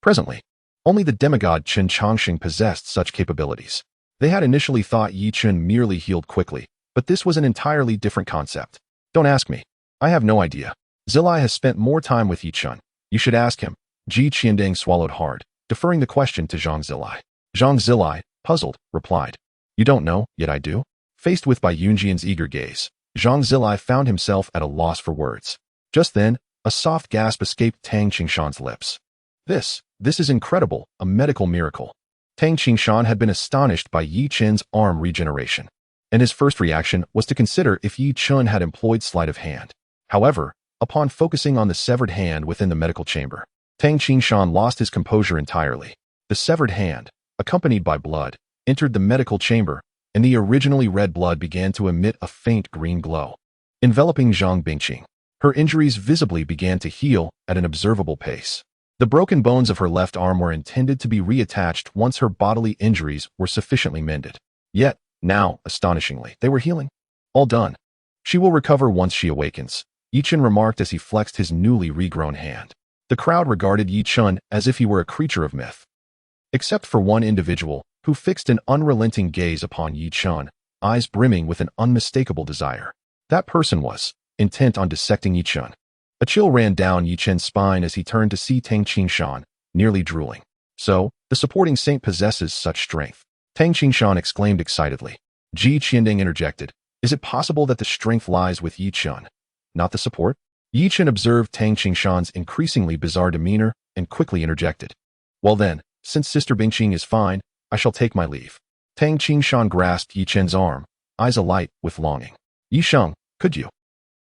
Speaker 1: Presently, only the demigod Chen Chongqing possessed such capabilities. They had initially thought Chen merely healed quickly, but this was an entirely different concept. "Don't ask me. I have no idea. Zilai has spent more time with Chen. You should ask him," Ji Qianding swallowed hard, deferring the question to Zhang Zilai. Zhang Zilai, puzzled, replied, "You don't know, yet I do?" Faced with Bai Yunjian's eager gaze, Zhang Zilai found himself at a loss for words. Just then, a soft gasp escaped Tang Qingshan's lips. This is incredible, a medical miracle. Tang Qingshan had been astonished by Yi Chen's arm regeneration, and his first reaction was to consider if Yi Chen had employed sleight of hand. However, upon focusing on the severed hand within the medical chamber, Tang Qingshan lost his composure entirely. The severed hand, accompanied by blood, entered the medical chamber, and the originally red blood began to emit a faint green glow, enveloping Zhang Bingqing. Her injuries visibly began to heal at an observable pace. The broken bones of her left arm were intended to be reattached once her bodily injuries were sufficiently mended. Yet, now, astonishingly, they were healing. All done. She will recover once she awakens, Yi Chen remarked as he flexed his newly regrown hand. The crowd regarded Yi Chen as if he were a creature of myth. Except for one individual, who fixed an unrelenting gaze upon Yi Chen, eyes brimming with an unmistakable desire. That person was intent on dissecting Yi Chen. A chill ran down Yi Chen's spine as he turned to see Tang Qingshan, nearly drooling. So, the supporting saint possesses such strength. Tang Qingshan exclaimed excitedly. Ji Qianding interjected, "Is it possible that the strength lies with Yi Chen, not the support?" Yi Chen observed Tang Qingshan's increasingly bizarre demeanor and quickly interjected. "Well then, since Sister Bingqing is fine, I shall take my leave." Tang Qingshan grasped Yi Chen's arm, eyes alight with longing. "Yi Sheng, could you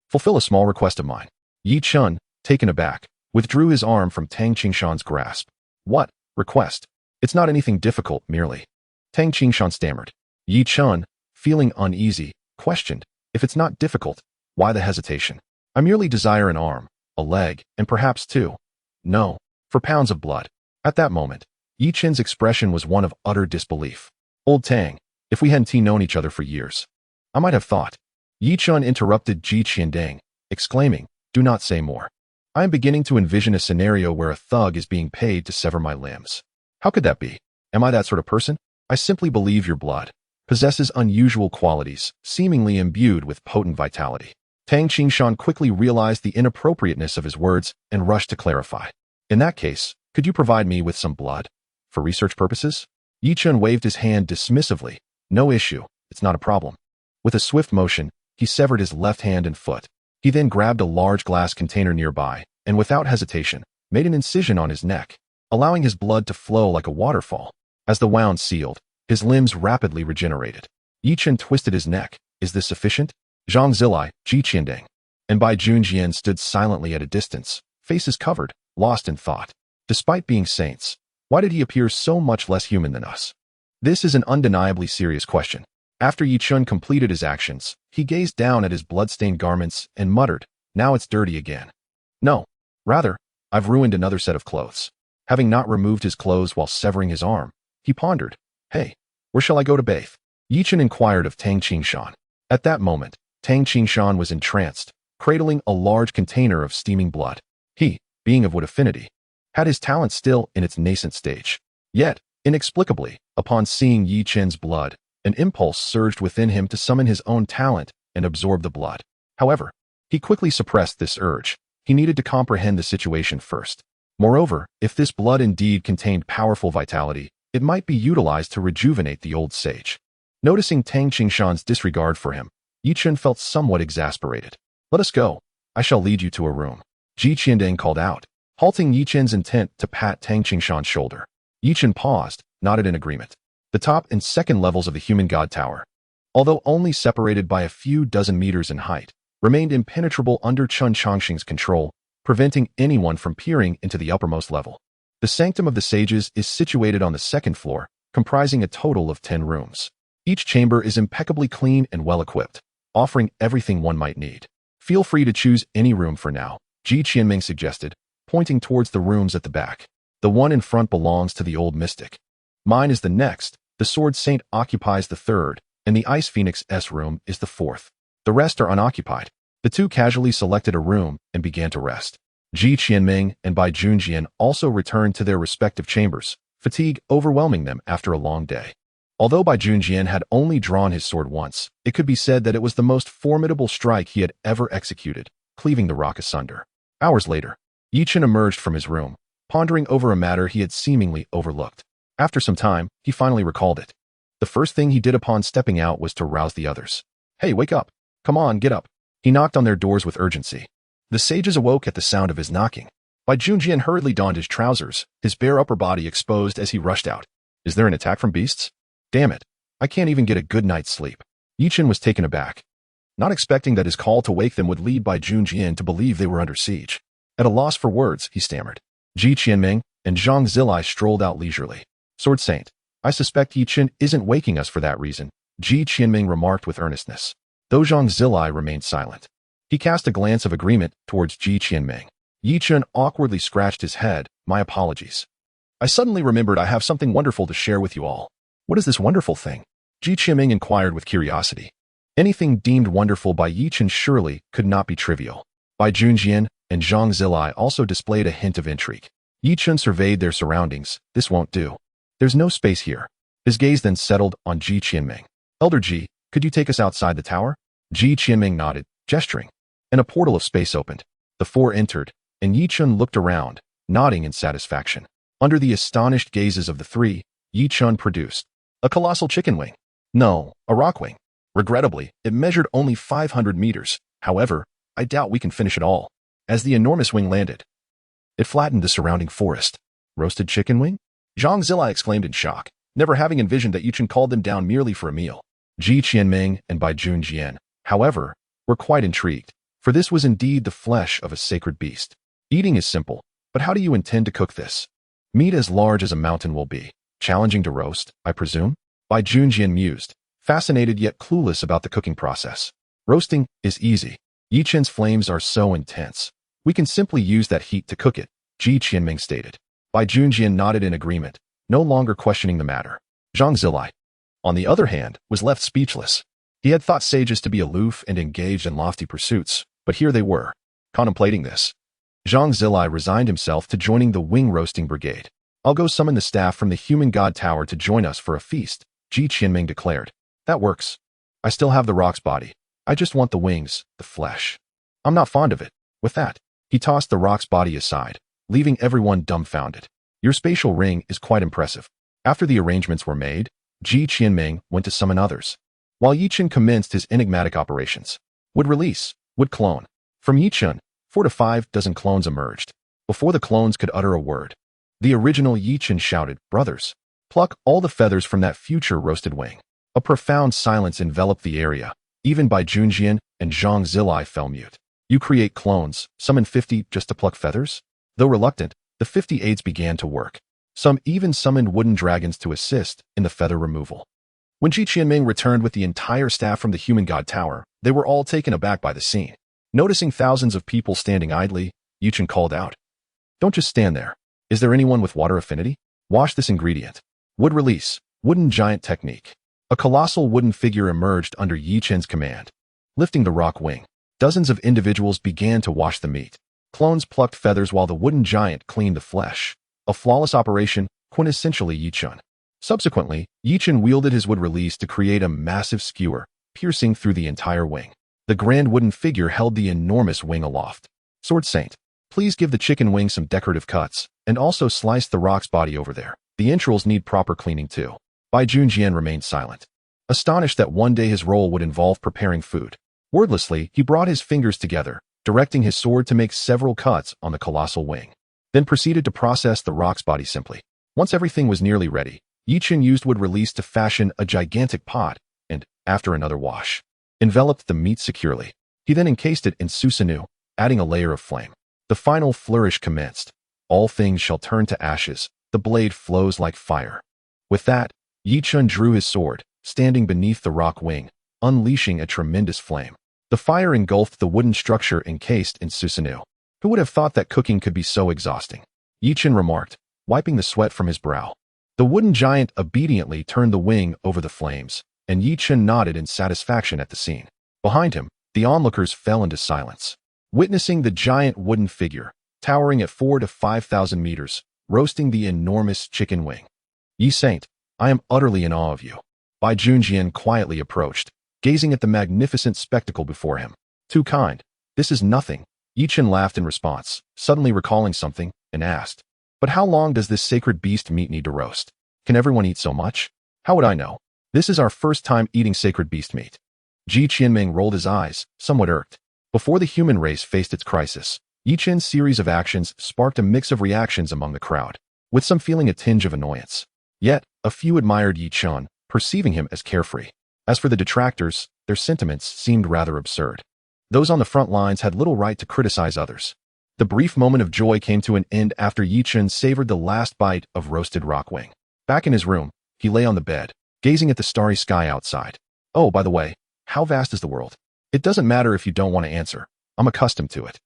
Speaker 1: fulfill a small request of mine?" Yi Chen, taken aback, withdrew his arm from Tang Qingshan's grasp. "What request? It's not anything difficult, merely." Tang Qingshan stammered. Yi Chen, feeling uneasy, questioned, "If it's not difficult, why the hesitation? I merely desire an arm, a leg, and perhaps two. No, for pounds of blood." At that moment, Yi Chen's expression was one of utter disbelief. "Old Tang, if we hadn't known each other for years, I might have thought." Yi Chen interrupted Ji Qianding, exclaiming, "Do not say more. I am beginning to envision a scenario where a thug is being paid to sever my limbs. How could that be? Am I that sort of person? I simply believe your blood possesses unusual qualities, seemingly imbued with potent vitality." Tang Qingshan quickly realized the inappropriateness of his words and rushed to clarify. "In that case, could you provide me with some blood? For research purposes?" Yi Chen waved his hand dismissively. "No issue, it's not a problem." With a swift motion, he severed his left hand and foot. He then grabbed a large glass container nearby, and without hesitation, made an incision on his neck, allowing his blood to flow like a waterfall. As the wound sealed, his limbs rapidly regenerated. Yi Chen twisted his neck. "Is this sufficient?" Zhang Zilai, Ji Qianding, and Bai Junjian stood silently at a distance, faces covered, lost in thought. Despite being saints, why did he appear so much less human than us? This is an undeniably serious question. After Yi Chen completed his actions, he gazed down at his blood-stained garments and muttered, "Now it's dirty again." "No, rather, I've ruined another set of clothes." Having not removed his clothes while severing his arm, he pondered, "Hey, where shall I go to bathe?" Yi Chen inquired of Tang Qingshan. At that moment, Tang Qingshan was entranced, cradling a large container of steaming blood. He, being of wood affinity, had his talent still in its nascent stage. Yet, inexplicably, upon seeing Yi Chen's blood, an impulse surged within him to summon his own talent and absorb the blood. However, he quickly suppressed this urge. He needed to comprehend the situation first. Moreover, if this blood indeed contained powerful vitality, it might be utilized to rejuvenate the old sage. Noticing Tang Qingshan's disregard for him, Yi Chen felt somewhat exasperated. "Let us go. I shall lead you to a room." Ji Qianding called out, halting Yi Chen's intent to pat Tang Qingshan's shoulder. Yi Chen paused, nodded in agreement. The top and second levels of the human god tower, although only separated by a few dozen meters in height, remained impenetrable under Chen Chongqing's control, preventing anyone from peering into the uppermost level. The sanctum of the sages is situated on the second floor, comprising a total of 10 rooms. Each chamber is impeccably clean and well-equipped, offering everything one might need. "Feel free to choose any room for now," Ji Qianming suggested, pointing towards the rooms at the back. "The one in front belongs to the old mystic. Mine is the next, the Sword Saint occupies the third, and the Ice Phoenix's room is the fourth. The rest are unoccupied." The two casually selected a room and began to rest. Ji Qianming and Bai Junjian also returned to their respective chambers, fatigue overwhelming them after a long day. Although Bai Junjian had only drawn his sword once, it could be said that it was the most formidable strike he had ever executed, cleaving the rock asunder. Hours later, Yi Chen emerged from his room, pondering over a matter he had seemingly overlooked. After some time, he finally recalled it. The first thing he did upon stepping out was to rouse the others. "Hey, wake up. Come on, get up." He knocked on their doors with urgency. The sages awoke at the sound of his knocking. Bai Junjian hurriedly donned his trousers, his bare upper body exposed as he rushed out. "Is there an attack from beasts? Damn it. I can't even get a good night's sleep." Chen was taken aback, not expecting that his call to wake them would lead Bai Junjian to believe they were under siege. At a loss for words, he stammered. Ji Qianming and Zhang Zilai strolled out leisurely. "Sword Saint, I suspect Chen isn't waking us for that reason," Ji Qianming remarked with earnestness. Though Zhang Zilai remained silent. He cast a glance of agreement towards Ji Qianming. Chen awkwardly scratched his head. "My apologies. I suddenly remembered I have something wonderful to share with you all." "What is this wonderful thing?" Ji Qianming inquired with curiosity. Anything deemed wonderful by Chen surely could not be trivial. Bai Junjian and Zhang Zilai also displayed a hint of intrigue. Chen surveyed their surroundings. "This won't do. There's no space here." His gaze then settled on Ji Qianming. "Elder Ji, could you take us outside the tower?" Ji Qianming nodded, gesturing, and a portal of space opened. The four entered, and Chen looked around, nodding in satisfaction. Under the astonished gazes of the three, Chen produced a colossal chicken wing. No, a rock wing. Regrettably, it measured only 500 meters. However, I doubt we can finish it all. As the enormous wing landed, it flattened the surrounding forest. "Roasted chicken wing?" Zhang Zilai exclaimed in shock, never having envisioned that Chen called them down merely for a meal. Ji Qianming and Bai Junjian, however, were quite intrigued, for this was indeed the flesh of a sacred beast. "Eating is simple, but how do you intend to cook this?" "Meat as large as a mountain will be. Challenging to roast, I presume?" Bai Junjian mused, fascinated yet clueless about the cooking process. "Roasting is easy. Chen's flames are so intense. We can simply use that heat to cook it," Ji Qianming stated. Bai Junjian nodded in agreement, no longer questioning the matter. Zhang Zilai, on the other hand, was left speechless. He had thought sages to be aloof and engaged in lofty pursuits, but here they were, contemplating this. Zhang Zilai resigned himself to joining the wing roasting brigade. "I'll go summon the staff from the human god tower to join us for a feast," Ji Qianming declared. "That works. I still have the rock's body. I just want the wings, the flesh. I'm not fond of it." With that, he tossed the rock's body aside, leaving everyone dumbfounded. "Your spatial ring is quite impressive." After the arrangements were made, Ji Qianming went to summon others, while Chen commenced his enigmatic operations. Would release, would clone. From Chen, 4 to 5 dozen clones emerged. Before the clones could utter a word, the original Chen shouted, "Brothers, pluck all the feathers from that future roasted wing." A profound silence enveloped the area. Even Bai Junjian and Zhang Zilai fell mute. "You create clones, summon 50 just to pluck feathers?" Though reluctant, the 50 aides began to work. Some even summoned wooden dragons to assist in the feather removal. When Ji Qianming returned with the entire staff from the human god tower, they were all taken aback by the scene. Noticing thousands of people standing idly, Chen called out, "Don't just stand there. Is there anyone with water affinity? Wash this ingredient." Wood release, wooden giant technique. A colossal wooden figure emerged under Chen's command. Lifting the rock wing, dozens of individuals began to wash the meat. Clones plucked feathers while the wooden giant cleaned the flesh. A flawless operation, quintessentially Chen. Subsequently, Chen wielded his wood release to create a massive skewer, piercing through the entire wing. The grand wooden figure held the enormous wing aloft. "Sword Saint, please give the chicken wing some decorative cuts, and also slice the rock's body over there. The entrails need proper cleaning too." Bai Junjian remained silent, astonished that one day his role would involve preparing food. Wordlessly, he brought his fingers together, directing his sword to make several cuts on the colossal wing, then proceeded to process the rock's body simply. Once everything was nearly ready, Chen used wood release to fashion a gigantic pot and, after another wash, enveloped the meat securely. He then encased it in Susanoo, adding a layer of flame. The final flourish commenced. "All things shall turn to ashes. The blade flows like fire." With that, Chen drew his sword, standing beneath the rock wing, unleashing a tremendous flame. The fire engulfed the wooden structure encased in Susanoo. Who would have thought that cooking could be so exhausting? Chen remarked, wiping the sweat from his brow. The wooden giant obediently turned the wing over the flames, and Chen nodded in satisfaction at the scene. Behind him, the onlookers fell into silence, witnessing the giant wooden figure, towering at 4 to 5,000 meters, roasting the enormous chicken wing. "Yi Saint, I am utterly in awe of you." Bai Junjian quietly approached, gazing at the magnificent spectacle before him. "Too kind. This is nothing." Chen laughed in response, suddenly recalling something, and asked, But how long does this sacred beast meat need to roast? Can everyone eat so much? How would I know? This is our first time eating sacred beast meat. Ji Qianming rolled his eyes, somewhat irked. Before the human race faced its crisis, Yi Chen's series of actions sparked a mix of reactions among the crowd, with some feeling a tinge of annoyance. Yet, a few admired Yi Chen, perceiving him as carefree. As for the detractors, their sentiments seemed rather absurd. Those on the front lines had little right to criticize others. The brief moment of joy came to an end after Yi Chen savored the last bite of roasted rockwing. Back in his room, he lay on the bed, gazing at the starry sky outside. Oh, by the way, how vast is the world? It doesn't matter if you don't want to answer. I'm accustomed to it.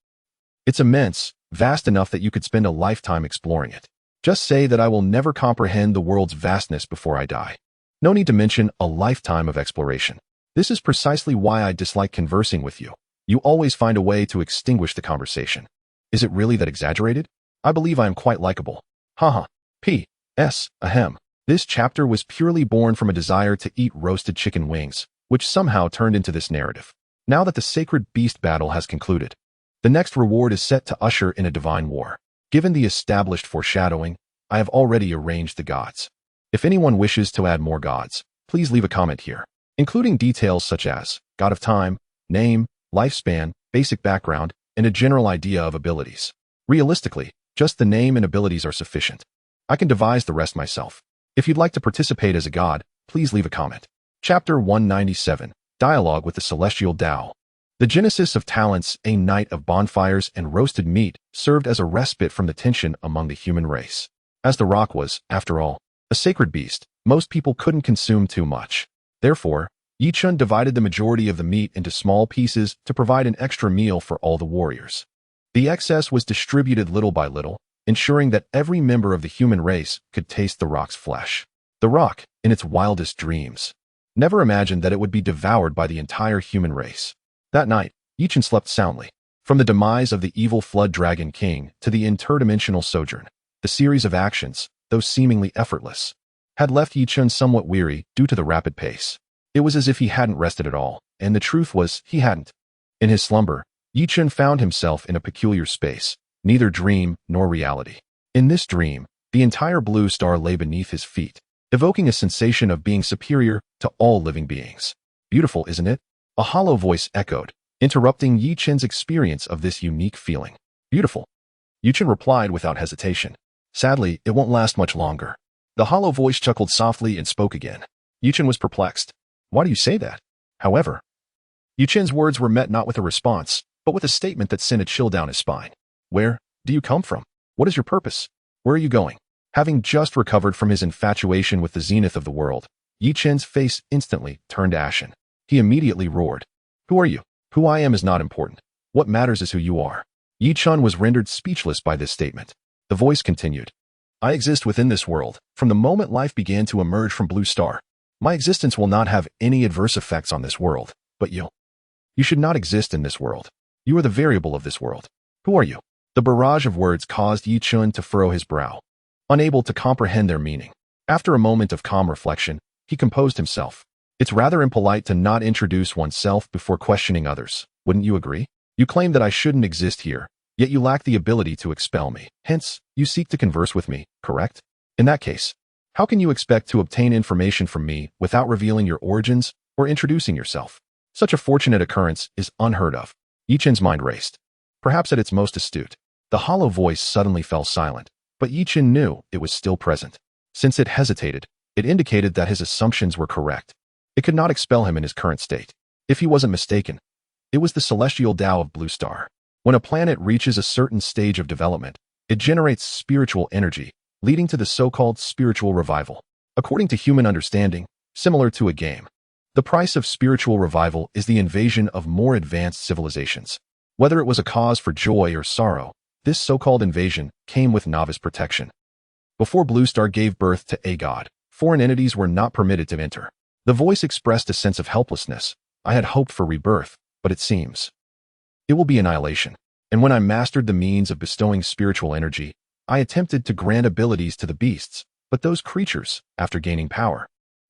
Speaker 1: It's immense, vast enough that you could spend a lifetime exploring it. Just say that I will never comprehend the world's vastness before I die. No need to mention a lifetime of exploration. This is precisely why I dislike conversing with you. You always find a way to extinguish the conversation. Is it really that exaggerated? I believe I am quite likable. Haha. P.S. Ahem. This chapter was purely born from a desire to eat roasted chicken wings, which somehow turned into this narrative. Now that the sacred beast battle has concluded, the next reward is set to usher in a divine war. Given the established foreshadowing, I have already arranged the gods. If anyone wishes to add more gods, please leave a comment here, including details such as god of time, name, lifespan, basic background, and a general idea of abilities. Realistically, just the name and abilities are sufficient. I can devise the rest myself. If you'd like to participate as a god, please leave a comment. Chapter 197, Dialogue with the Celestial Tao. The genesis of talents, a night of bonfires and roasted meat, served as a respite from the tension among the human race. As the rock was, after all, a sacred beast, most people couldn't consume too much. Therefore, Yi Chen divided the majority of the meat into small pieces to provide an extra meal for all the warriors. The excess was distributed little by little, ensuring that every member of the human race could taste the rock's flesh. The rock, in its wildest dreams, never imagined that it would be devoured by the entire human race. That night, Yi Chen slept soundly. From the demise of the evil flood dragon king to the interdimensional sojourn, the series of actions, though seemingly effortless, had left Yi Chen somewhat weary due to the rapid pace. It was as if he hadn't rested at all, and the truth was he hadn't. In his slumber, Yi Chen found himself in a peculiar space, neither dream nor reality. In this dream, the entire blue star lay beneath his feet, evoking a sensation of being superior to all living beings. Beautiful, isn't it? A hollow voice echoed, interrupting Yi Chen's experience of this unique feeling. Beautiful. Yi Chen replied without hesitation. Sadly, it won't last much longer. The hollow voice chuckled softly and spoke again. Yi Chen was perplexed. Why do you say that? However, Yi Chen's words were met not with a response, but with a statement that sent a chill down his spine. Where do you come from? What is your purpose? Where are you going? Having just recovered from his infatuation with the zenith of the world, Yi Chen's face instantly turned ashen. He immediately roared. Who are you? Who I am is not important. What matters is who you are. Yi Chen was rendered speechless by this statement. The voice continued. I exist within this world, from the moment life began to emerge from Blue Star. My existence will not have any adverse effects on this world, but you. You should not exist in this world. You are the variable of this world. Who are you? The barrage of words caused Yi Chen to furrow his brow, unable to comprehend their meaning. After a moment of calm reflection, he composed himself. It's rather impolite to not introduce oneself before questioning others, wouldn't you agree? You claim that I shouldn't exist here, yet you lack the ability to expel me. Hence, you seek to converse with me, correct? In that case, how can you expect to obtain information from me without revealing your origins or introducing yourself? Such a fortunate occurrence is unheard of. Yi Chen's mind raced. Perhaps at its most astute, the hollow voice suddenly fell silent, but Yi Chen knew it was still present. Since it hesitated, it indicated that his assumptions were correct. It could not expel him in his current state. If he wasn't mistaken, it was the celestial Tao of Blue Star. When a planet reaches a certain stage of development, it generates spiritual energy, leading to the so-called spiritual revival. According to human understanding, similar to a game, the price of spiritual revival is the invasion of more advanced civilizations. Whether it was a cause for joy or sorrow, this so-called invasion came with novice protection. Before Blue Star gave birth to a god, foreign entities were not permitted to enter. The voice expressed a sense of helplessness. I had hoped for rebirth, but it seems it will be annihilation. And when I mastered the means of bestowing spiritual energy, I attempted to grant abilities to the beasts, but those creatures, after gaining power,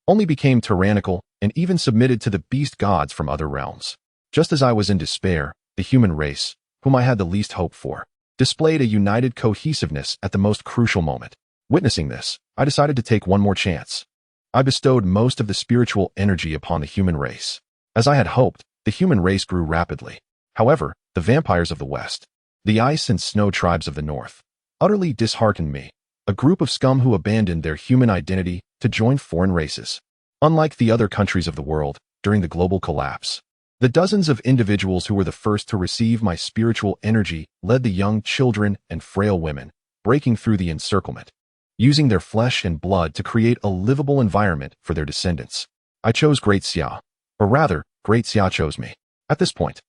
Speaker 1: only became tyrannical and even submitted to the beast gods from other realms. Just as I was in despair, the human race, whom I had the least hope for, displayed a united cohesiveness at the most crucial moment. Witnessing this, I decided to take one more chance. I bestowed most of the spiritual energy upon the human race. As I had hoped, the human race grew rapidly. However, the vampires of the West, the ice and snow tribes of the North, utterly disheartened me, a group of scum who abandoned their human identity to join foreign races. Unlike the other countries of the world, during the global collapse, the dozens of individuals who were the first to receive my spiritual energy led the young children and frail women, breaking through the encirclement, using their flesh and blood to create a livable environment for their descendants. I chose Great Xia, or rather, Great Xia chose me. At this point,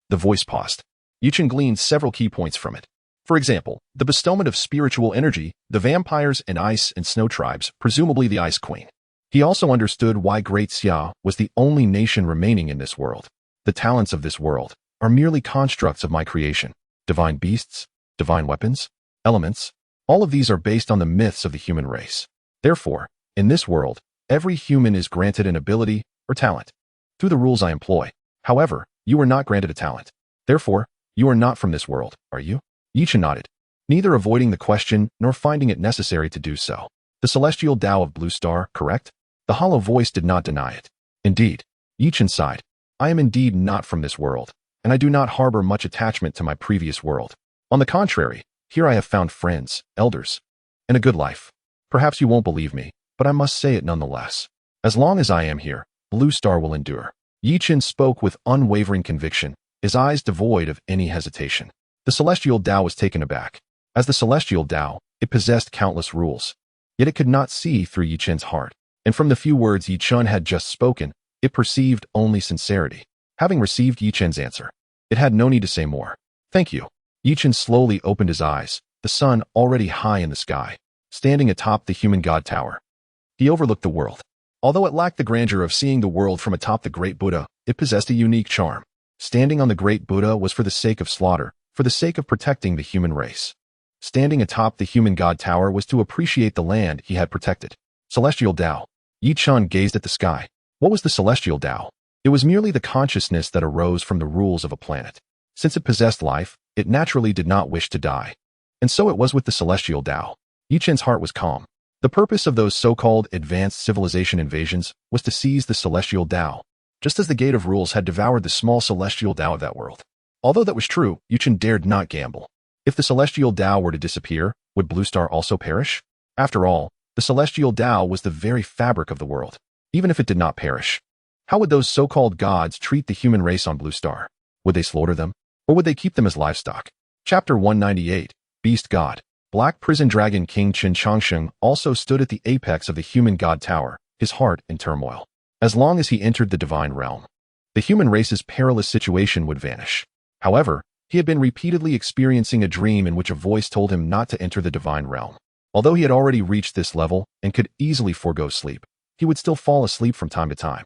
Speaker 1: the voice paused. Chen gleaned several key points from it. For example, the bestowment of spiritual energy, the vampires and ice and snow tribes, presumably the Ice Queen. He also understood why Great Xia was the only nation remaining in this world. The talents of this world are merely constructs of my creation. Divine beasts, divine weapons, elements, all of these are based on the myths of the human race. Therefore, in this world, every human is granted an ability or talent through the rules I employ. However, you are not granted a talent. Therefore, you are not from this world, are you? Chen nodded, neither avoiding the question nor finding it necessary to do so. The celestial Tao of Blue Star, correct? The hollow voice did not deny it. Indeed, Chen sighed. I am indeed not from this world, and I do not harbor much attachment to my previous world. On the contrary, here I have found friends, elders, and a good life. Perhaps you won't believe me, but I must say it nonetheless. As long as I am here, Blue Star will endure. Chen spoke with unwavering conviction, his eyes devoid of any hesitation. The celestial Tao was taken aback. As the celestial Tao, it possessed countless rules. Yet it could not see through Chen's heart. And from the few words Chen had just spoken, it perceived only sincerity. Having received Chen's answer, it had no need to say more. Thank you. Chen slowly opened his eyes, the sun already high in the sky, standing atop the human god tower. He overlooked the world. Although it lacked the grandeur of seeing the world from atop the great Buddha, it possessed a unique charm. Standing on the great Buddha was for the sake of slaughter, for the sake of protecting the human race. Standing atop the human god tower was to appreciate the land he had protected. Celestial Tao. Chen gazed at the sky. What was the celestial Tao? It was merely the consciousness that arose from the rules of a planet. Since it possessed life, it naturally did not wish to die. And so it was with the celestial Tao. Chen's heart was calm. The purpose of those so-called advanced civilization invasions was to seize the celestial Tao, just as the Gate of Rules had devoured the small celestial Tao of that world. Although that was true, Chen dared not gamble. If the celestial Tao were to disappear, would Blue Star also perish? After all, the celestial Tao was the very fabric of the world. Even if it did not perish, how would those so-called gods treat the human race on Blue Star? Would they slaughter them? Or would they keep them as livestock? Chapter 198, Beast God. Black Prison Dragon King Chen Changsheng also stood at the apex of the human god tower, his heart in turmoil. As long as he entered the divine realm, the human race's perilous situation would vanish. However, he had been repeatedly experiencing a dream in which a voice told him not to enter the divine realm. Although he had already reached this level and could easily forego sleep, he would still fall asleep from time to time.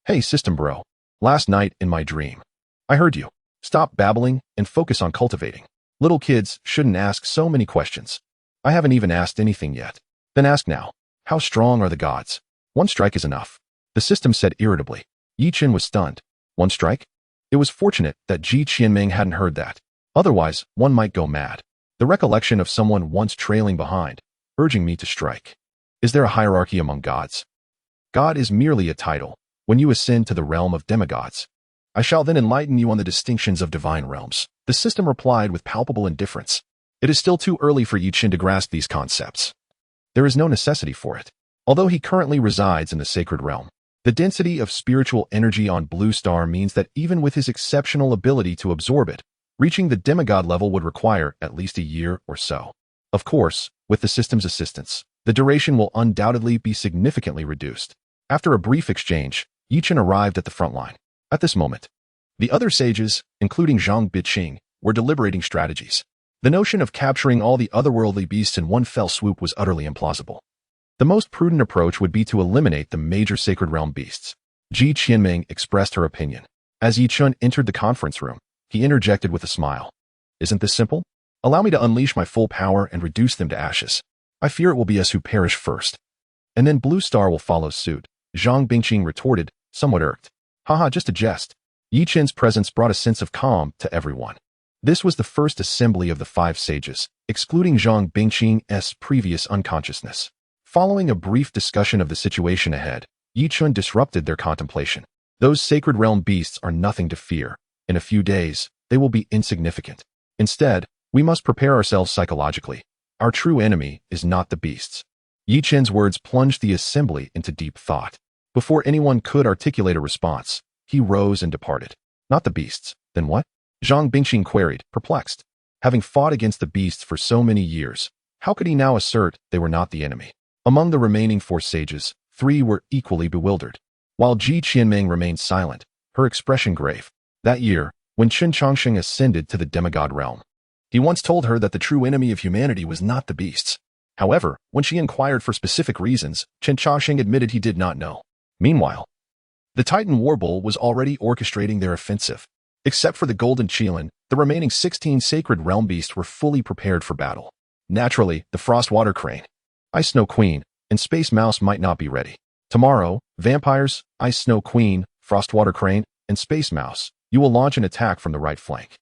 Speaker 1: Hey, system bro. Last night in my dream, I heard you. Stop babbling and focus on cultivating. Little kids shouldn't ask so many questions. I haven't even asked anything yet. Then ask now. How strong are the gods? One strike is enough. The system said irritably. Chen was stunned. One strike? It was fortunate that Ji Qianming hadn't heard that. Otherwise, one might go mad. The recollection of someone once trailing behind, urging me to strike. Is there a hierarchy among gods? God is merely a title. When you ascend to the realm of demigods, I shall then enlighten you on the distinctions of divine realms. The system replied with palpable indifference. It is still too early for Chen to grasp these concepts. There is no necessity for it. Although he currently resides in the sacred realm, the density of spiritual energy on Blue Star means that even with his exceptional ability to absorb it, reaching the demigod level would require at least a year or so. Of course, with the system's assistance, the duration will undoubtedly be significantly reduced. After a brief exchange, Chen arrived at the front line. At this moment, the other sages, including Zhang Biqing, were deliberating strategies. The notion of capturing all the otherworldly beasts in one fell swoop was utterly implausible. The most prudent approach would be to eliminate the major sacred realm beasts. Ji Qianming expressed her opinion. As Chen entered the conference room, he interjected with a smile. Isn't this simple? Allow me to unleash my full power and reduce them to ashes. I fear it will be us who perish first. And then Blue Star will follow suit, Zhang Biqing retorted, somewhat irked. Haha, just a jest. Chen's presence brought a sense of calm to everyone. This was the first assembly of the five sages, excluding Zhang Bingqing's previous unconsciousness. Following a brief discussion of the situation ahead, Yi Chun disrupted their contemplation. Those sacred realm beasts are nothing to fear. In a few days, they will be insignificant. Instead, we must prepare ourselves psychologically. Our true enemy is not the beasts. Yi Chen's words plunged the assembly into deep thought. Before anyone could articulate a response, he rose and departed. Not the beasts, then what? Zhang Bingqing queried, perplexed. Having fought against the beasts for so many years, how could he now assert they were not the enemy? Among the remaining four sages, 3 were equally bewildered. While Ji Qianming remained silent, her expression grave. That year, when Chen Chongsheng ascended to the demigod realm, he once told her that the true enemy of humanity was not the beasts. However, when she inquired for specific reasons, Chen Chongsheng admitted he did not know. Meanwhile, the Titan Warbull was already orchestrating their offensive. Except for the Golden Qilin, the remaining 16 sacred realm beasts were fully prepared for battle. Naturally, the Frostwater Crane, Ice Snow Queen, and Space Mouse might not be ready. Tomorrow, vampires, Ice Snow Queen, Frostwater Crane, and Space Mouse, you will launch an attack from the right flank.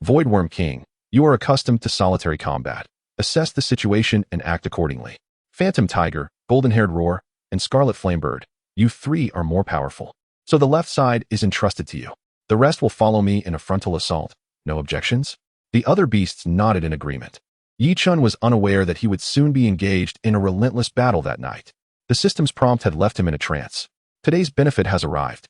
Speaker 1: Voidworm King, you are accustomed to solitary combat. Assess the situation and act accordingly. Phantom Tiger, Golden-Haired Roar, and Scarlet Flamebird, you 3 are more powerful. So the left side is entrusted to you. The rest will follow me in a frontal assault. No objections? The other beasts nodded in agreement. Yi Chun was unaware that he would soon be engaged in a relentless battle that night. The system's prompt had left him in a trance. Today's benefit has arrived.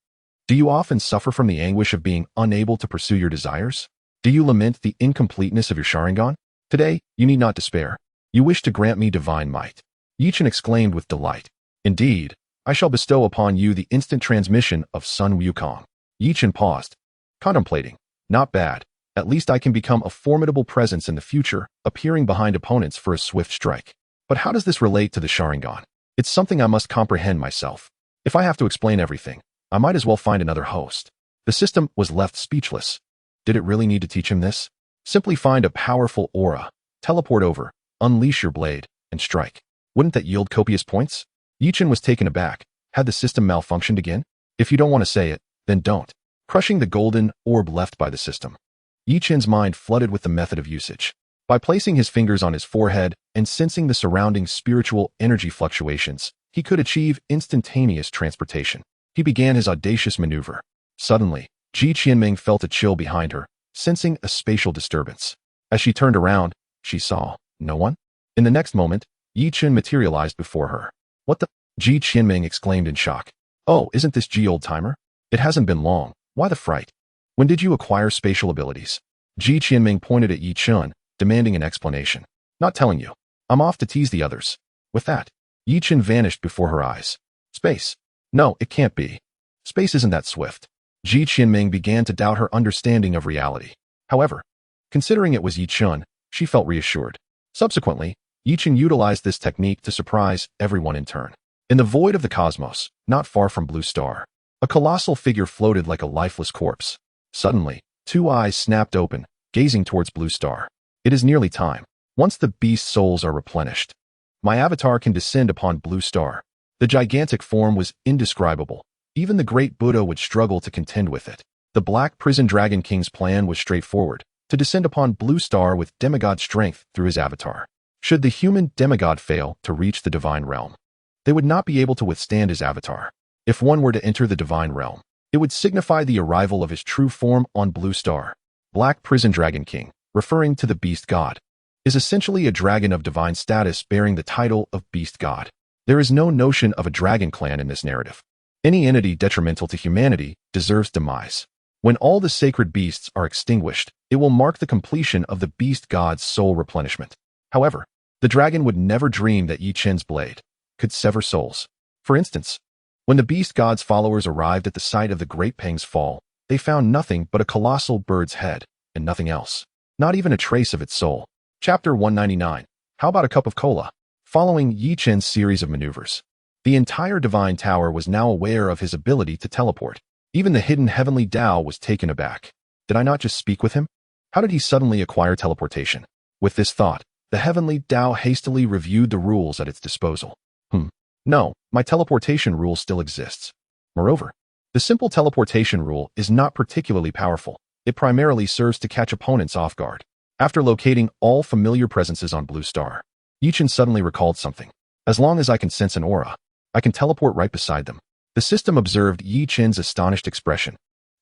Speaker 1: Do you often suffer from the anguish of being unable to pursue your desires? Do you lament the incompleteness of your Sharingan? Today, you need not despair. You wish to grant me divine might. Yi Chun exclaimed with delight. Indeed, I shall bestow upon you the instant transmission of Sun Wukong. Yi Chun paused, contemplating. Not bad. At least I can become a formidable presence in the future, appearing behind opponents for a swift strike. But how does this relate to the Sharingan? It's something I must comprehend myself. If I have to explain everything, I might as well find another host. The system was left speechless. Did it really need to teach him this? Simply find a powerful aura, teleport over, unleash your blade, and strike. Wouldn't that yield copious points? Yi Chun was taken aback. Had the system malfunctioned again? If you don't want to say it, then don't. Crushing the golden orb left by the system. Yi Chun's mind flooded with the method of usage. By placing his fingers on his forehead and sensing the surrounding spiritual energy fluctuations, he could achieve instantaneous transportation. He began his audacious maneuver. Suddenly, Ji Qianming felt a chill behind her, sensing a spatial disturbance. As she turned around, she saw no one. In the next moment, Yi Chun materialized before her. What the? Ji Qianming exclaimed in shock. Oh, isn't this Ji old-timer? It hasn't been long. Why the fright? When did you acquire spatial abilities? Ji Qianming pointed at Yi Chun, demanding an explanation. Not telling you. I'm off to tease the others. With that, Yi Chun vanished before her eyes. Space. No, it can't be. Space isn't that swift. Ji Qianming began to doubt her understanding of reality. However, considering it was Yi Chun, she felt reassured. Subsequently, Yi Chun utilized this technique to surprise everyone in turn. In the void of the cosmos, not far from Blue Star, a colossal figure floated like a lifeless corpse. Suddenly, 2 eyes snapped open, gazing towards Blue Star. It is nearly time. Once the beast's souls are replenished, my avatar can descend upon Blue Star. The gigantic form was indescribable. Even the great Buddha would struggle to contend with it. The Black Prison Dragon King's plan was straightforward, to descend upon Blue Star with demigod strength through his avatar. Should the human demigod fail to reach the divine realm, they would not be able to withstand his avatar. If one were to enter the divine realm, it would signify the arrival of his true form on Blue Star. Black Prison Dragon King, referring to the beast god, is essentially a dragon of divine status bearing the title of beast god. There is no notion of a dragon clan in this narrative. Any entity detrimental to humanity deserves demise. When all the sacred beasts are extinguished, it will mark the completion of the beast god's soul replenishment. However, the dragon would never dream that Yi Chen's blade could sever souls. For instance, when the beast god's followers arrived at the site of the Great Peng's fall, they found nothing but a colossal bird's head, and nothing else. Not even a trace of its soul. Chapter 199. How about a cup of cola? Following Yi Chen's series of maneuvers, the entire Divine Tower was now aware of his ability to teleport. Even the hidden heavenly Tao was taken aback. Did I not just speak with him? How did he suddenly acquire teleportation? With this thought, the heavenly Tao hastily reviewed the rules at its disposal. No, my teleportation rule still exists. Moreover, the simple teleportation rule is not particularly powerful. It primarily serves to catch opponents off guard. After locating all familiar presences on Blue Star, Chen suddenly recalled something. As long as I can sense an aura, I can teleport right beside them. The system observed Chen's astonished expression,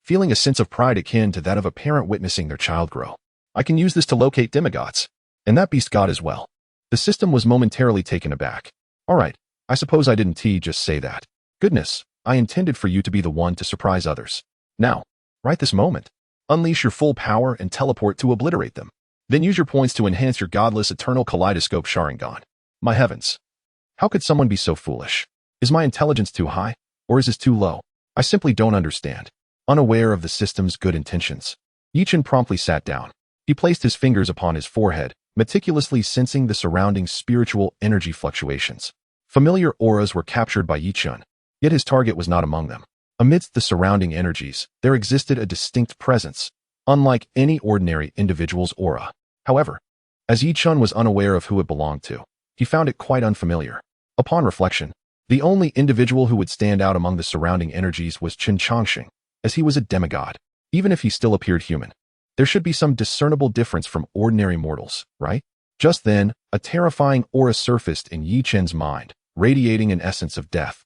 Speaker 1: feeling a sense of pride akin to that of a parent witnessing their child grow. I can use this to locate demigods, and that beast god as well. The system was momentarily taken aback. All right, I suppose I didn't just say that. Goodness, I intended for you to be the one to surprise others. Now, right this moment, unleash your full power and teleport to obliterate them. Then use your points to enhance your godless eternal kaleidoscope Sharingan. My heavens. How could someone be so foolish? Is my intelligence too high, or is this too low? I simply don't understand. Unaware of the system's good intentions, Chen promptly sat down. He placed his fingers upon his forehead, meticulously sensing the surrounding spiritual energy fluctuations. Familiar auras were captured by Chen, yet his target was not among them. Amidst the surrounding energies, there existed a distinct presence, unlike any ordinary individual's aura. However, as Chen was unaware of who it belonged to, he found it quite unfamiliar. Upon reflection, the only individual who would stand out among the surrounding energies was Chen Changxing, as he was a demigod. Even if he still appeared human, there should be some discernible difference from ordinary mortals, right? Just then, a terrifying aura surfaced in Chen's mind, radiating an essence of death.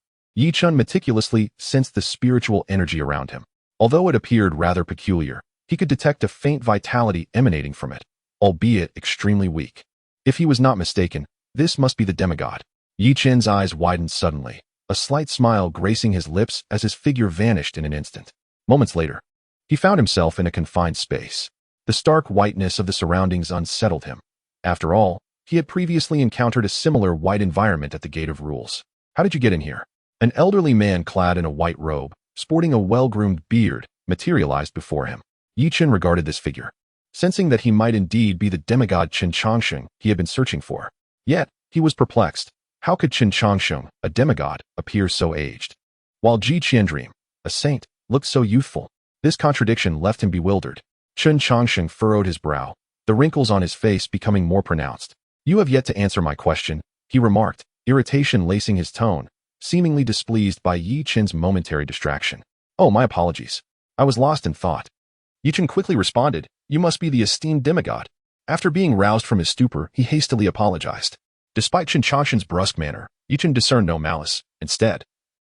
Speaker 1: Chen meticulously sensed the spiritual energy around him. Although it appeared rather peculiar, he could detect a faint vitality emanating from it, albeit extremely weak. If he was not mistaken, this must be the demigod. Chen's eyes widened suddenly, a slight smile gracing his lips as his figure vanished in an instant. Moments later, he found himself in a confined space. The stark whiteness of the surroundings unsettled him. After all, he had previously encountered a similar white environment at the Gate of Rules. How did you get in here? An elderly man clad in a white robe, sporting a well-groomed beard, materialized before him. Chen regarded this figure, sensing that he might indeed be the demigod Chen Changxing he had been searching for. Yet, he was perplexed. How could Chen Changxing, a demigod, appear so aged, while Ji Qiandream, a saint, looked so youthful? This contradiction left him bewildered. Chen Changxing furrowed his brow, the wrinkles on his face becoming more pronounced. You have yet to answer my question, he remarked, irritation lacing his tone, seemingly displeased by Chen's momentary distraction. Oh, my apologies. I was lost in thought. Chen quickly responded, you must be the esteemed demigod. After being roused from his stupor, he hastily apologized. Despite Chen Changxing's brusque manner, Chen discerned no malice. Instead,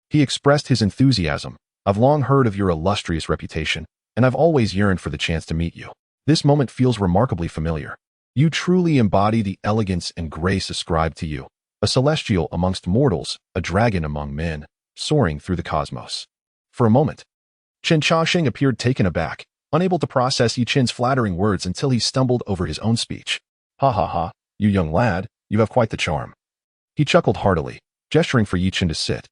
Speaker 1: he expressed his enthusiasm. I've long heard of your illustrious reputation, and I've always yearned for the chance to meet you. This moment feels remarkably familiar. You truly embody the elegance and grace ascribed to you. A celestial amongst mortals, a dragon among men, soaring through the cosmos. For a moment, Chen Changxing appeared taken aback, unable to process Chen's flattering words until he stumbled over his own speech. Ha ha ha, you young lad, you have quite the charm. He chuckled heartily, gesturing for Chen to sit.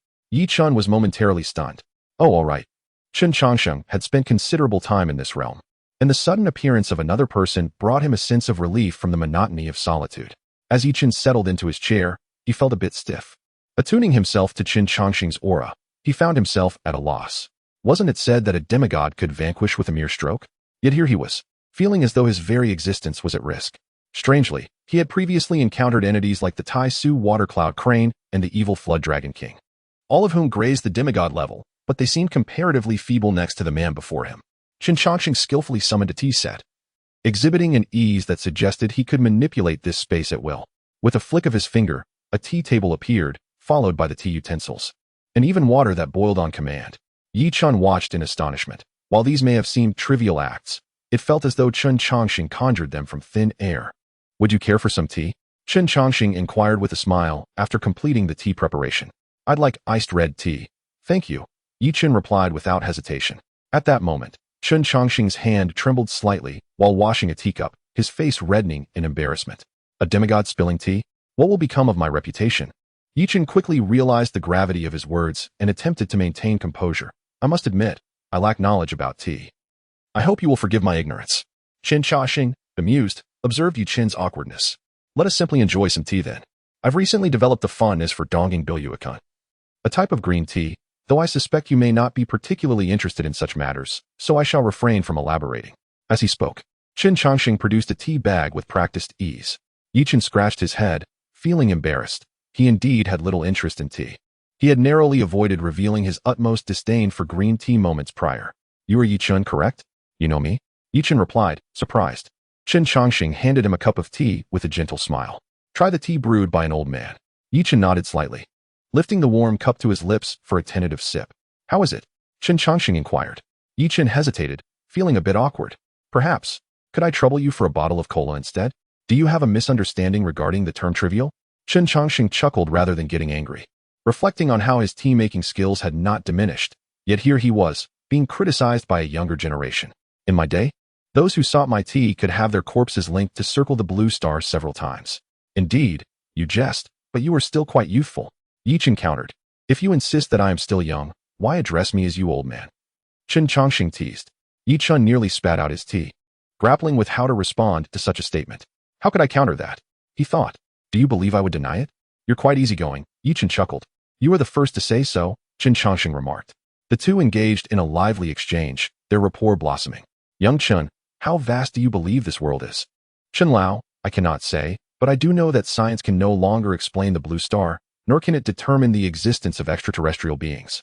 Speaker 1: Chen was momentarily stunned. Oh, all right. Chen Changxing had spent considerable time in this realm, and the sudden appearance of another person brought him a sense of relief from the monotony of solitude. As Chen settled into his chair, he felt a bit stiff. Attuning himself to Chen Changxing's aura, he found himself at a loss. Wasn't it said that a demigod could vanquish with a mere stroke? Yet here he was, feeling as though his very existence was at risk. Strangely, he had previously encountered entities like the Tai Su Water Cloud Crane and the evil Flood Dragon King, all of whom grazed the demigod level, but they seemed comparatively feeble next to the man before him. Chen Changxing skillfully summoned a tea set, exhibiting an ease that suggested he could manipulate this space at will. With a flick of his finger, a tea table appeared, followed by the tea utensils, and even water that boiled on command. Chen watched in astonishment. While these may have seemed trivial acts, it felt as though Chen Changxing conjured them from thin air. Would you care for some tea? Chen Changxing inquired with a smile after completing the tea preparation. I'd like iced red tea. Thank you. Chen replied without hesitation. At that moment, Chen Changxing's hand trembled slightly while washing a teacup, his face reddening in embarrassment. A demigod spilling tea? What will become of my reputation? Chen quickly realized the gravity of his words and attempted to maintain composure. I must admit, I lack knowledge about tea. I hope you will forgive my ignorance. Chen Changxing, bemused, observed Chen's awkwardness. Let us simply enjoy some tea then. I've recently developed a fondness for Dongging Bilyuakan, a type of green tea, though I suspect you may not be particularly interested in such matters, so I shall refrain from elaborating. As he spoke, Chen Changxing produced a tea bag with practiced ease. Chen scratched his head, feeling embarrassed. He indeed had little interest in tea. He had narrowly avoided revealing his utmost disdain for green tea moments prior. You are Chen, correct? You know me? Chen replied, surprised. Chen Chongqing handed him a cup of tea with a gentle smile. Try the tea brewed by an old man. Chen nodded slightly, lifting the warm cup to his lips for a tentative sip. How is it? Chen Chongqing inquired. Chen hesitated, feeling a bit awkward. Perhaps. Could I trouble you for a bottle of cola instead? Do you have a misunderstanding regarding the term trivial? Chen Chongqing chuckled rather than getting angry, reflecting on how his tea-making skills had not diminished, yet here he was, being criticized by a younger generation. In my day, those who sought my tea could have their corpses linked to circle the blue star several times. Indeed, you jest, but you are still quite youthful. Chen countered. If you insist that I am still young, why address me as you old man? Chen Chongqing teased. Chen nearly spat out his tea, grappling with how to respond to such a statement. How could I counter that? He thought. Do you believe I would deny it? You're quite easygoing, Chen chuckled. You are the first to say so, Chen Chongqing remarked. The two engaged in a lively exchange, their rapport blossoming. Young Chen, how vast do you believe this world is? Chen Lao, I cannot say, but I do know that science can no longer explain the blue star, nor can it determine the existence of extraterrestrial beings.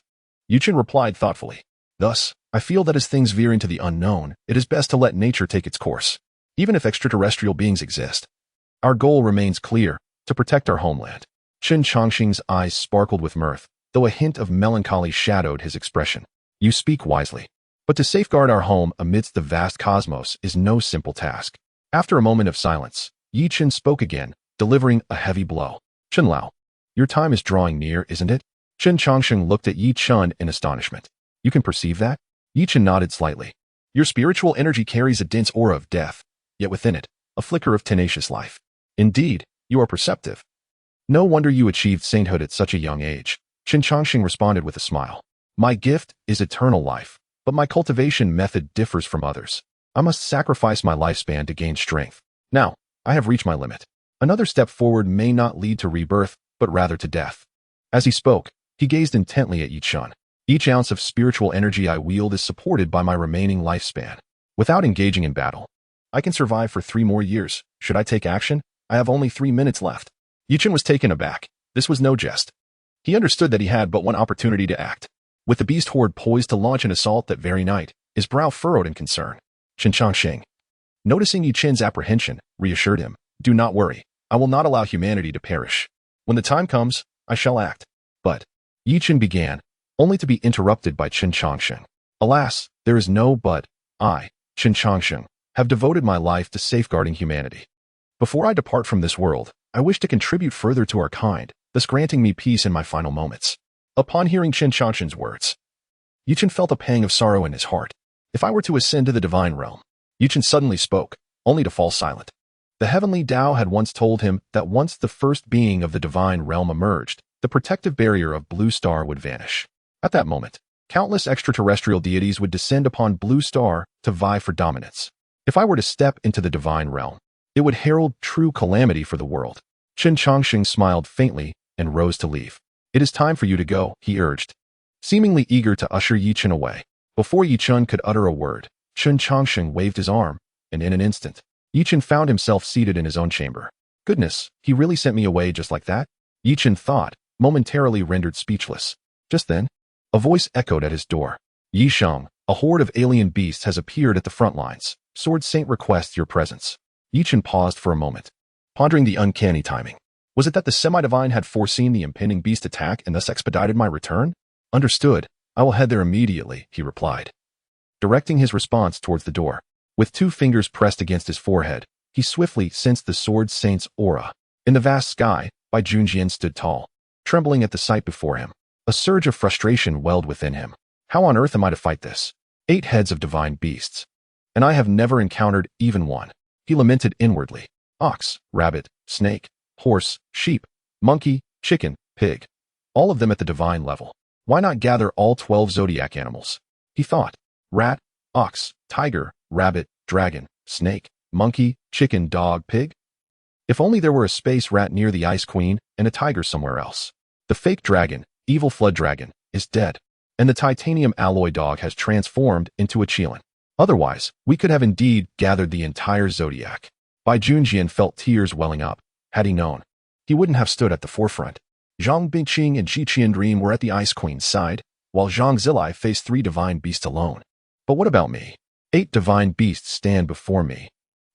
Speaker 1: Chen replied thoughtfully. Thus, I feel that as things veer into the unknown, it is best to let nature take its course. Even if extraterrestrial beings exist, our goal remains clear, to protect our homeland. Chen Chongqing's eyes sparkled with mirth, though a hint of melancholy shadowed his expression. You speak wisely. But to safeguard our home amidst the vast cosmos is no simple task. After a moment of silence, Chen spoke again, delivering a heavy blow. Chen Lao, your time is drawing near, isn't it? Chen Chongqing looked at Chen in astonishment. You can perceive that? Chen nodded slightly. Your spiritual energy carries a dense aura of death, yet within it, a flicker of tenacious life. Indeed, you are perceptive. No wonder you achieved sainthood at such a young age. Chen Chongqing responded with a smile. My gift is eternal life, but my cultivation method differs from others. I must sacrifice my lifespan to gain strength. Now, I have reached my limit. Another step forward may not lead to rebirth, but rather to death. As he spoke, he gazed intently at Chen. Each ounce of spiritual energy I wield is supported by my remaining lifespan. Without engaging in battle, I can survive for 3 more years. Should I take action? I have only 3 minutes left. Chen was taken aback. This was no jest. He understood that he had but one opportunity to act. With the beast horde poised to launch an assault that very night, his brow furrowed in concern. Chen Chongqing, noticing Chen's apprehension, reassured him. Do not worry. I will not allow humanity to perish. When the time comes, I shall act. But, Chen began, only to be interrupted by Chen Chongqing. Alas, there is no but. I, Chen Chongqing, have devoted my life to safeguarding humanity. Before I depart from this world, I wish to contribute further to our kind, thus granting me peace in my final moments. Upon hearing Chen Chongqing's words, Chen felt a pang of sorrow in his heart. If I were to ascend to the divine realm, Chen suddenly spoke, only to fall silent. The heavenly Tao had once told him that once the first being of the divine realm emerged, the protective barrier of Blue Star would vanish. At that moment, countless extraterrestrial deities would descend upon Blue Star to vie for dominance. If I were to step into the divine realm, it would herald true calamity for the world. Chen Chongqing smiled faintly and rose to leave. It is time for you to go, he urged, seemingly eager to usher Chen away. Before Chen could utter a word, Chen Chongqing waved his arm, and in an instant, Chen found himself seated in his own chamber. Goodness, he really sent me away just like that? Chen thought, momentarily rendered speechless. Just then, a voice echoed at his door. Yi Sheng, a horde of alien beasts has appeared at the front lines. Sword Saint requests your presence. Chen paused for a moment, pondering the uncanny timing. Was it that the semi-divine had foreseen the impending beast attack and thus expedited my return? Understood. I will head there immediately, he replied, directing his response towards the door. With 2 fingers pressed against his forehead, he swiftly sensed the Sword Saint's aura. In the vast sky, Bai Junjian stood tall, trembling at the sight before him. A surge of frustration welled within him. How on earth am I to fight this? 8 heads of divine beasts, and I have never encountered even one. He lamented inwardly. Ox, rabbit, snake, horse, sheep, monkey, chicken, pig. All of them at the divine level. Why not gather all 12 zodiac animals? He thought. Rat, ox, tiger, rabbit, dragon, snake, monkey, chicken, dog, pig? If only there were a space rat near the Ice Queen and a tiger somewhere else. The fake dragon, evil flood dragon, is dead, and the titanium alloy dog has transformed into a Qilin. Otherwise, we could have indeed gathered the entire zodiac. Bai Junjian felt tears welling up. Had he known, he wouldn't have stood at the forefront. Zhang Bingqing and Ji Qiandream were at the Ice Queen's side, while Zhang Zilai faced 3 divine beasts alone. But what about me? 8 divine beasts stand before me.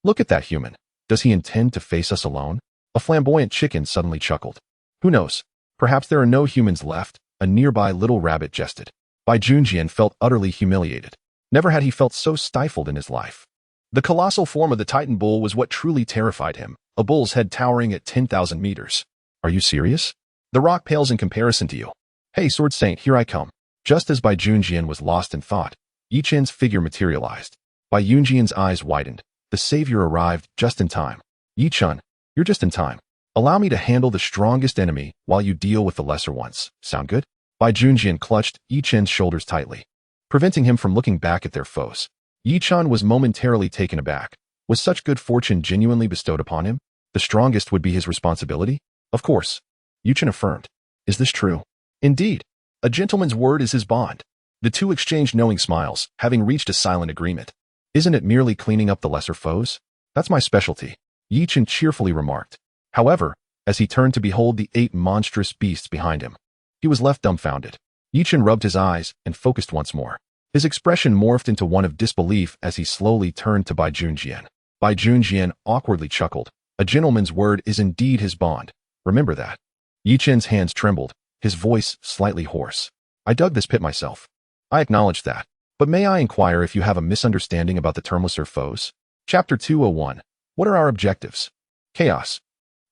Speaker 1: Look at that human. Does he intend to face us alone? A flamboyant chicken suddenly chuckled. Who knows? Perhaps there are no humans left, a nearby little rabbit jested. Bai Junjian felt utterly humiliated. Never had he felt so stifled in his life. The colossal form of the Titan bull was what truly terrified him, a bull's head towering at 10,000 meters. Are you serious? The rock pales in comparison to you. Hey, Sword Saint, here I come. Just as Bai Junjian was lost in thought, Yi Chen's figure materialized. Bai Junjian's eyes widened. The savior arrived just in time. Yi Chen, you're just in time. Allow me to handle the strongest enemy while you deal with the lesser ones. Sound good? Bai Junjian clutched Yi Chen's shoulders tightly, preventing him from looking back at their foes. Yi Chen was momentarily taken aback. Was such good fortune genuinely bestowed upon him? The strongest would be his responsibility? Of course. Yi Chen affirmed. Is this true? Indeed. A gentleman's word is his bond. The two exchanged knowing smiles, having reached a silent agreement. Isn't it merely cleaning up the lesser foes? That's my specialty, Yi Chen cheerfully remarked. However, as he turned to behold the 8 monstrous beasts behind him, he was left dumbfounded. Yi Chen rubbed his eyes and focused once more. His expression morphed into one of disbelief as he slowly turned to Bai Junjian. Bai Junjian awkwardly chuckled. A gentleman's word is indeed his bond. Remember that. Yi Chen's hands trembled, his voice slightly hoarse. I dug this pit myself. I acknowledge that. But may I inquire if you have a misunderstanding about the termlesser foes? Chapter 201. What are our objectives? Chaos.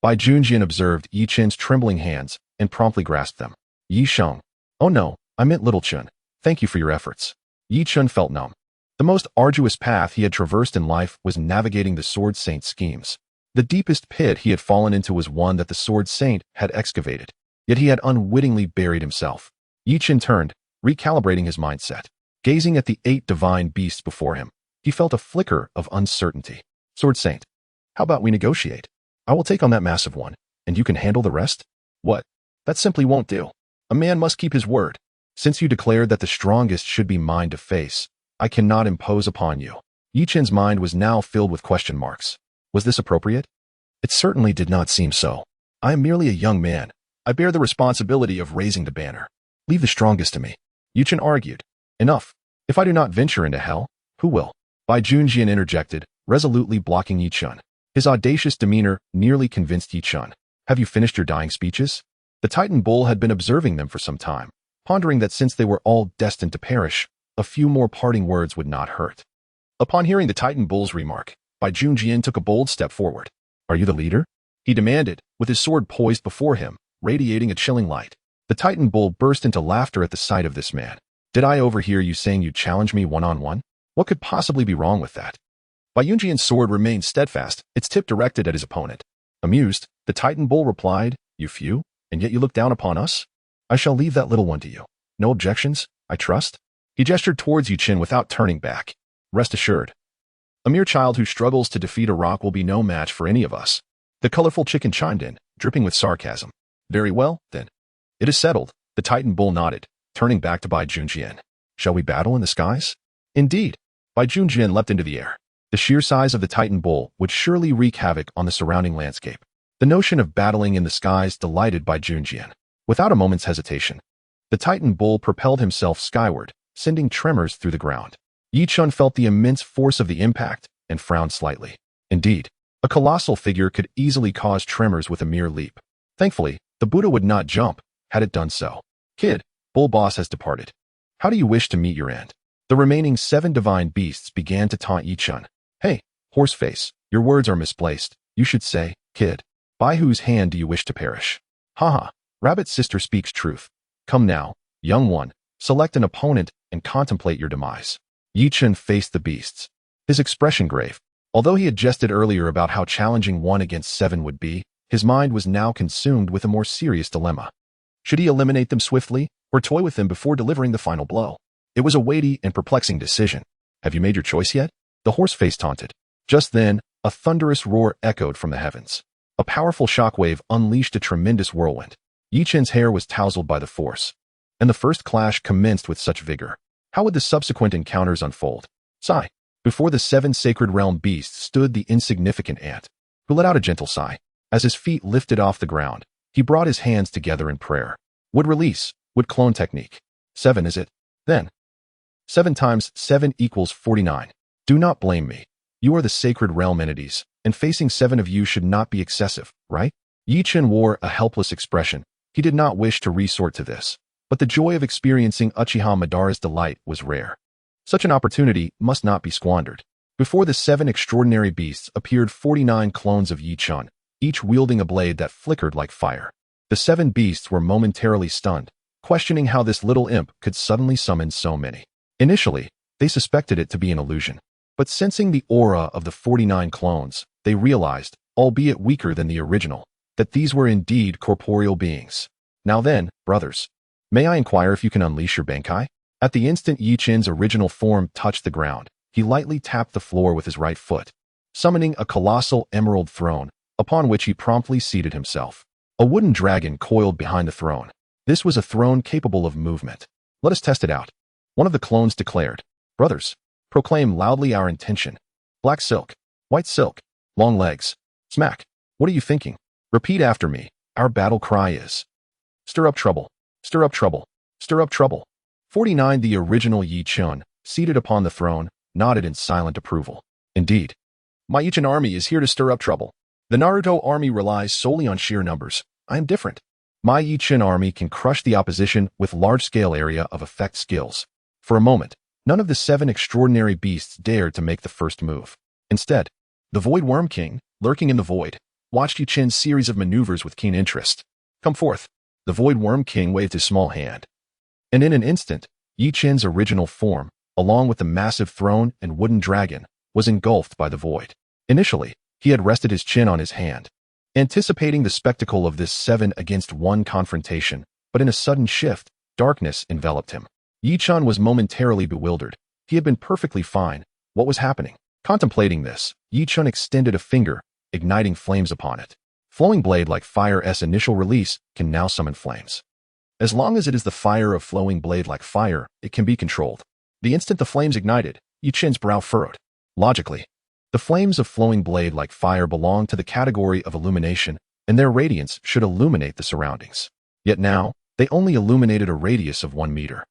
Speaker 1: Bai Junjian observed Yi Chen's trembling hands and promptly grasped them. Yi Sheng. Oh no, I meant little Chen. Thank you for your efforts. Yi Chen felt numb. The most arduous path he had traversed in life was navigating the Sword Saint's schemes. The deepest pit he had fallen into was one that the Sword Saint had excavated. Yet he had unwittingly buried himself. Yi Chen turned, recalibrating his mindset. Gazing at the 8 divine beasts before him, he felt a flicker of uncertainty. Sword Saint, how about we negotiate? I will take on that massive one, and you can handle the rest? What? That simply won't do. A man must keep his word. Since you declared that the strongest should be mine to face, I cannot impose upon you. Yi Chen's mind was now filled with question marks. Was this appropriate? It certainly did not seem so. I am merely a young man. I bear the responsibility of raising the banner. Leave the strongest to me. Yi Chen argued. Enough. If I do not venture into hell, who will? Bai Junjian interjected, resolutely blocking Yi Chen. His audacious demeanor nearly convinced Yi Chen. Have you finished your dying speeches? The Titan bull had been observing them for some time, pondering that since they were all destined to perish, a few more parting words would not hurt. Upon hearing the Titan bull's remark, Bai Junjian took a bold step forward. Are you the leader? He demanded, with his sword poised before him, radiating a chilling light. The Titan bull burst into laughter at the sight of this man. Did I overhear you saying you'd challenge me one-on-one? What could possibly be wrong with that? Bai Junjian's sword remained steadfast, its tip directed at his opponent. Amused, the Titan bull replied, You few, and yet you look down upon us? I shall leave that little one to you. No objections, I trust? He gestured towards Yi Chen without turning back. Rest assured. A mere child who struggles to defeat a rock will be no match for any of us. The colorful chicken chimed in, dripping with sarcasm. Very well, then. It is settled, the Titan bull nodded, turning back to Bai Junjian. Shall we battle in the skies? Indeed. Bai Junjian leapt into the air. The sheer size of the Titan bull would surely wreak havoc on the surrounding landscape. The notion of battling in the skies delighted Bai Junjian. Without a moment's hesitation, the Titan bull propelled himself skyward, sending tremors through the ground. Yi Chen felt the immense force of the impact and frowned slightly. Indeed, a colossal figure could easily cause tremors with a mere leap. Thankfully, the Buddha would not jump, had it done so. Kid, bull boss has departed. How do you wish to meet your end? The remaining 7 divine beasts began to taunt Yi Chen. Hey, horseface, your words are misplaced. You should say, kid. By whose hand do you wish to perish? Haha, Rabbit's sister speaks truth. Come now, young one, select an opponent and contemplate your demise. Yi Chen faced the beasts. His expression grave. Although he had jested earlier about how challenging 1 against 7 would be, his mind was now consumed with a more serious dilemma. Should he eliminate them swiftly, or toy with them before delivering the final blow? It was a weighty and perplexing decision. Have you made your choice yet? The horseface taunted. Just then, a thunderous roar echoed from the heavens. A powerful shockwave unleashed a tremendous whirlwind. Yi Chen's hair was tousled by the force, and the first clash commenced with such vigor. How would the subsequent encounters unfold? Sigh. Before the 7 sacred realm beasts stood the insignificant ant, who let out a gentle sigh. As his feet lifted off the ground, he brought his hands together in prayer. Would release, would clone technique. 7 is it? Then. 7 times 7 equals 49. Do not blame me. You are the sacred realm entities, and facing 7 of you should not be excessive, right? Chen wore a helpless expression. He did not wish to resort to this, but the joy of experiencing Uchiha Madara's delight was rare. Such an opportunity must not be squandered. Before the 7 extraordinary beasts appeared 49 clones of Chen, each wielding a blade that flickered like fire. The 7 beasts were momentarily stunned, questioning how this little imp could suddenly summon so many. Initially, they suspected it to be an illusion, but sensing the aura of the 49 clones, they realized, albeit weaker than the original, that these were indeed corporeal beings. Now then, brothers, may I inquire if you can unleash your Bankai? At the instant Chen's original form touched the ground, he lightly tapped the floor with his right foot, summoning a colossal emerald throne, upon which he promptly seated himself. A wooden dragon coiled behind the throne. This was a throne capable of movement. Let us test it out. One of the clones declared, "Brothers, proclaim loudly our intention. Black silk, white silk, long legs. Smack. What are you thinking? Repeat after me. Our battle cry is, stir up trouble, stir up trouble, stir up trouble." 49 The original Chen, seated upon the throne, nodded in silent approval. Indeed, my Chen army is here to stir up trouble. The Naruto army relies solely on sheer numbers. I am different. My Chen army can crush the opposition with large-scale area of effect skills. For a moment, none of the 7 extraordinary beasts dared to make the first move. Instead, the Void Worm King, lurking in the void, watched Chen's series of maneuvers with keen interest. "Come forth." The Void Worm King waved his small hand. And in an instant, Chen's original form, along with the massive throne and wooden dragon, was engulfed by the void. Initially, he had rested his chin on his hand, anticipating the spectacle of this 7 against 1 confrontation, but in a sudden shift, darkness enveloped him. Chen was momentarily bewildered. He had been perfectly fine. What was happening? Contemplating this, Chen extended a finger, igniting flames upon it. Flowing blade like fire's initial release can now summon flames. As long as it is the fire of flowing blade like fire, it can be controlled. The instant the flames ignited, Chen's brow furrowed. Logically, the flames of flowing blade like fire belong to the category of illumination, and their radiance should illuminate the surroundings. Yet now, they only illuminated a radius of 1 meter.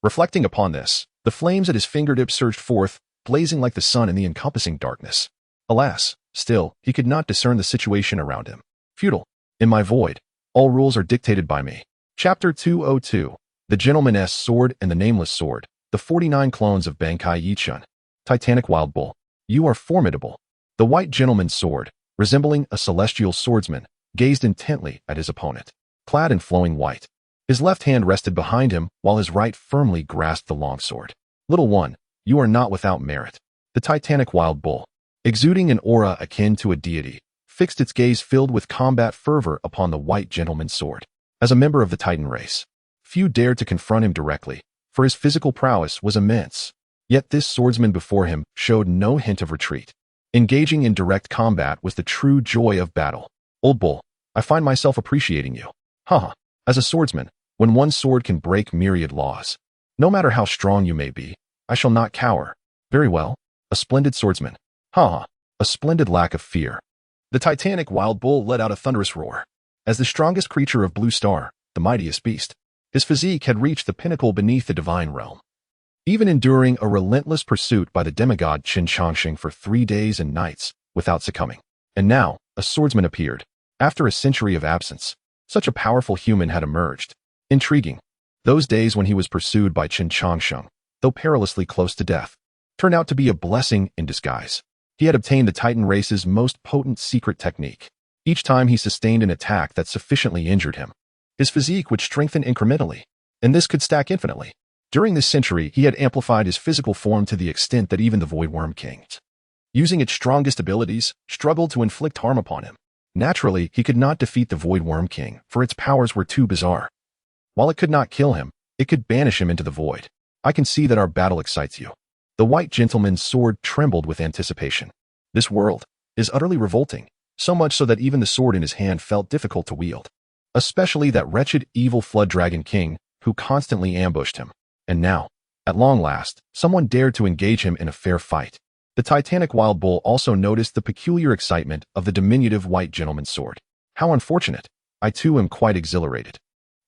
Speaker 1: Reflecting upon this, the flames at his fingertips surged forth, blazing like the sun in the encompassing darkness. Alas, still, he could not discern the situation around him. Futile. In my void, all rules are dictated by me. Chapter 202. The Gentleman's Sword and the Nameless Sword. The 49 clones of Bankai Chen. Titanic Wild Bull. You are formidable. The White Gentleman's Sword, resembling a celestial swordsman, gazed intently at his opponent. Clad in flowing white, his left hand rested behind him while his right firmly grasped the longsword. Little one, you are not without merit. The Titanic Wild Bull, exuding an aura akin to a deity, fixed its gaze filled with combat fervor upon the White Gentleman's Sword. As a member of the Titan race, few dared to confront him directly, for his physical prowess was immense. Yet this swordsman before him showed no hint of retreat. Engaging in direct combat was the true joy of battle. Old bull, I find myself appreciating you. Haha. As a swordsman, when one sword can break myriad laws, no matter how strong you may be, I shall not cower. Very well. A splendid swordsman. Haha. A splendid lack of fear. The Titanic Wild Bull let out a thunderous roar. As the strongest creature of Blue Star, the mightiest beast, his physique had reached the pinnacle beneath the divine realm. Even enduring a relentless pursuit by the demigod Chen Chongqing for 3 days and nights without succumbing. And now, a swordsman appeared. After a century of absence, such a powerful human had emerged. Intriguing. Those days when he was pursued by Chen Chongqing, though perilously close to death, turned out to be a blessing in disguise. He had obtained the Titan race's most potent secret technique. Each time he sustained an attack that sufficiently injured him, his physique would strengthen incrementally, and this could stack infinitely. During this century, he had amplified his physical form to the extent that even the Void Worm King, using its strongest abilities, struggled to inflict harm upon him. Naturally, he could not defeat the Void Worm King, for its powers were too bizarre. While it could not kill him, it could banish him into the void. I can see that our battle excites you. The White Gentleman's Sword trembled with anticipation. This world is utterly revolting, so much so that even the sword in his hand felt difficult to wield. Especially that wretched evil Flood Dragon King, who constantly ambushed him. And now, at long last, someone dared to engage him in a fair fight. The Titanic Wild Bull also noticed the peculiar excitement of the diminutive White Gentleman's Sword. How unfortunate. I too am quite exhilarated.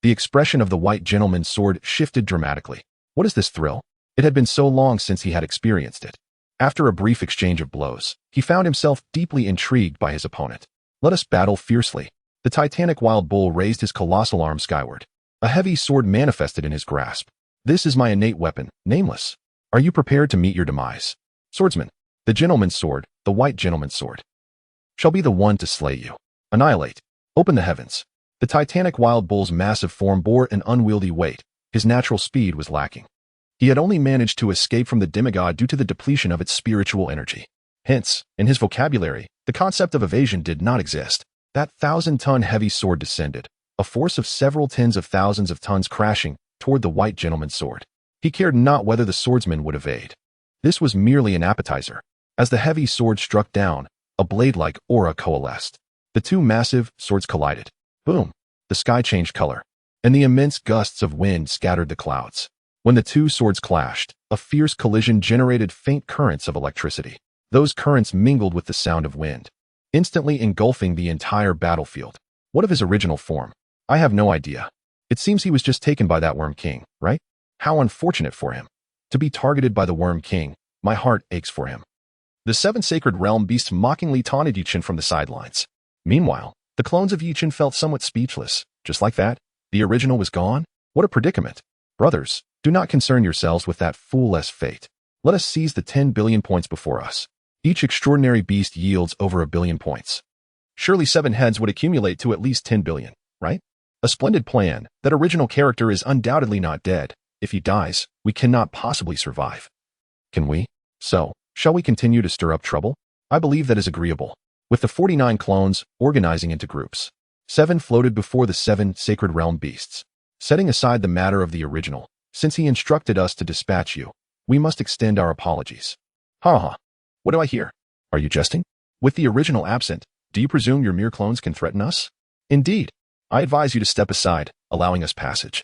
Speaker 1: The expression of the White Gentleman's Sword shifted dramatically. What is this thrill? It had been so long since he had experienced it. After a brief exchange of blows, he found himself deeply intrigued by his opponent. Let us battle fiercely. The titanic wild bull raised his colossal arm skyward. A heavy sword manifested in his grasp. This is my innate weapon, nameless. Are you prepared to meet your demise? Swordsman, the gentleman's sword, the white gentleman's sword, shall be the one to slay you. Annihilate. Open the heavens. The titanic wild bull's massive form bore an unwieldy weight. His natural speed was lacking. He had only managed to escape from the demigod due to the depletion of its spiritual energy. Hence, in his vocabulary, the concept of evasion did not exist. That 1,000-ton heavy sword descended, a force of several tens of thousands of tons crashing toward the white gentleman's sword. He cared not whether the swordsman would evade. This was merely an appetizer. As the heavy sword struck down, a blade-like aura coalesced. The two massive swords collided. Boom! The sky changed color, and the immense gusts of wind scattered the clouds. When the two swords clashed, a fierce collision generated faint currents of electricity. Those currents mingled with the sound of wind, instantly engulfing the entire battlefield. What of his original form? I have no idea. It seems he was just taken by that Worm King, right? How unfortunate for him. To be targeted by the Worm King, my heart aches for him. The 7 sacred realm beasts mockingly taunted Chen from the sidelines. Meanwhile, the clones of Chen felt somewhat speechless. Just like that, the original was gone? What a predicament. Brothers, do not concern yourselves with that fool-less fate. Let us seize the 10 billion points before us. Each extraordinary beast yields over 1 billion points. Surely 7 heads would accumulate to at least 10 billion, right? A splendid plan. That original character is undoubtedly not dead. If he dies, we cannot possibly survive. Can we? So, shall we continue to stir up trouble? I believe that is agreeable. With the 49 clones organizing into groups, 7 floated before the 7 sacred realm beasts. Setting aside the matter of the original, since he instructed us to dispatch you, we must extend our apologies. Ha ha. What do I hear? Are you jesting? With the original absent, do you presume your mere clones can threaten us? Indeed. I advise you to step aside, allowing us passage.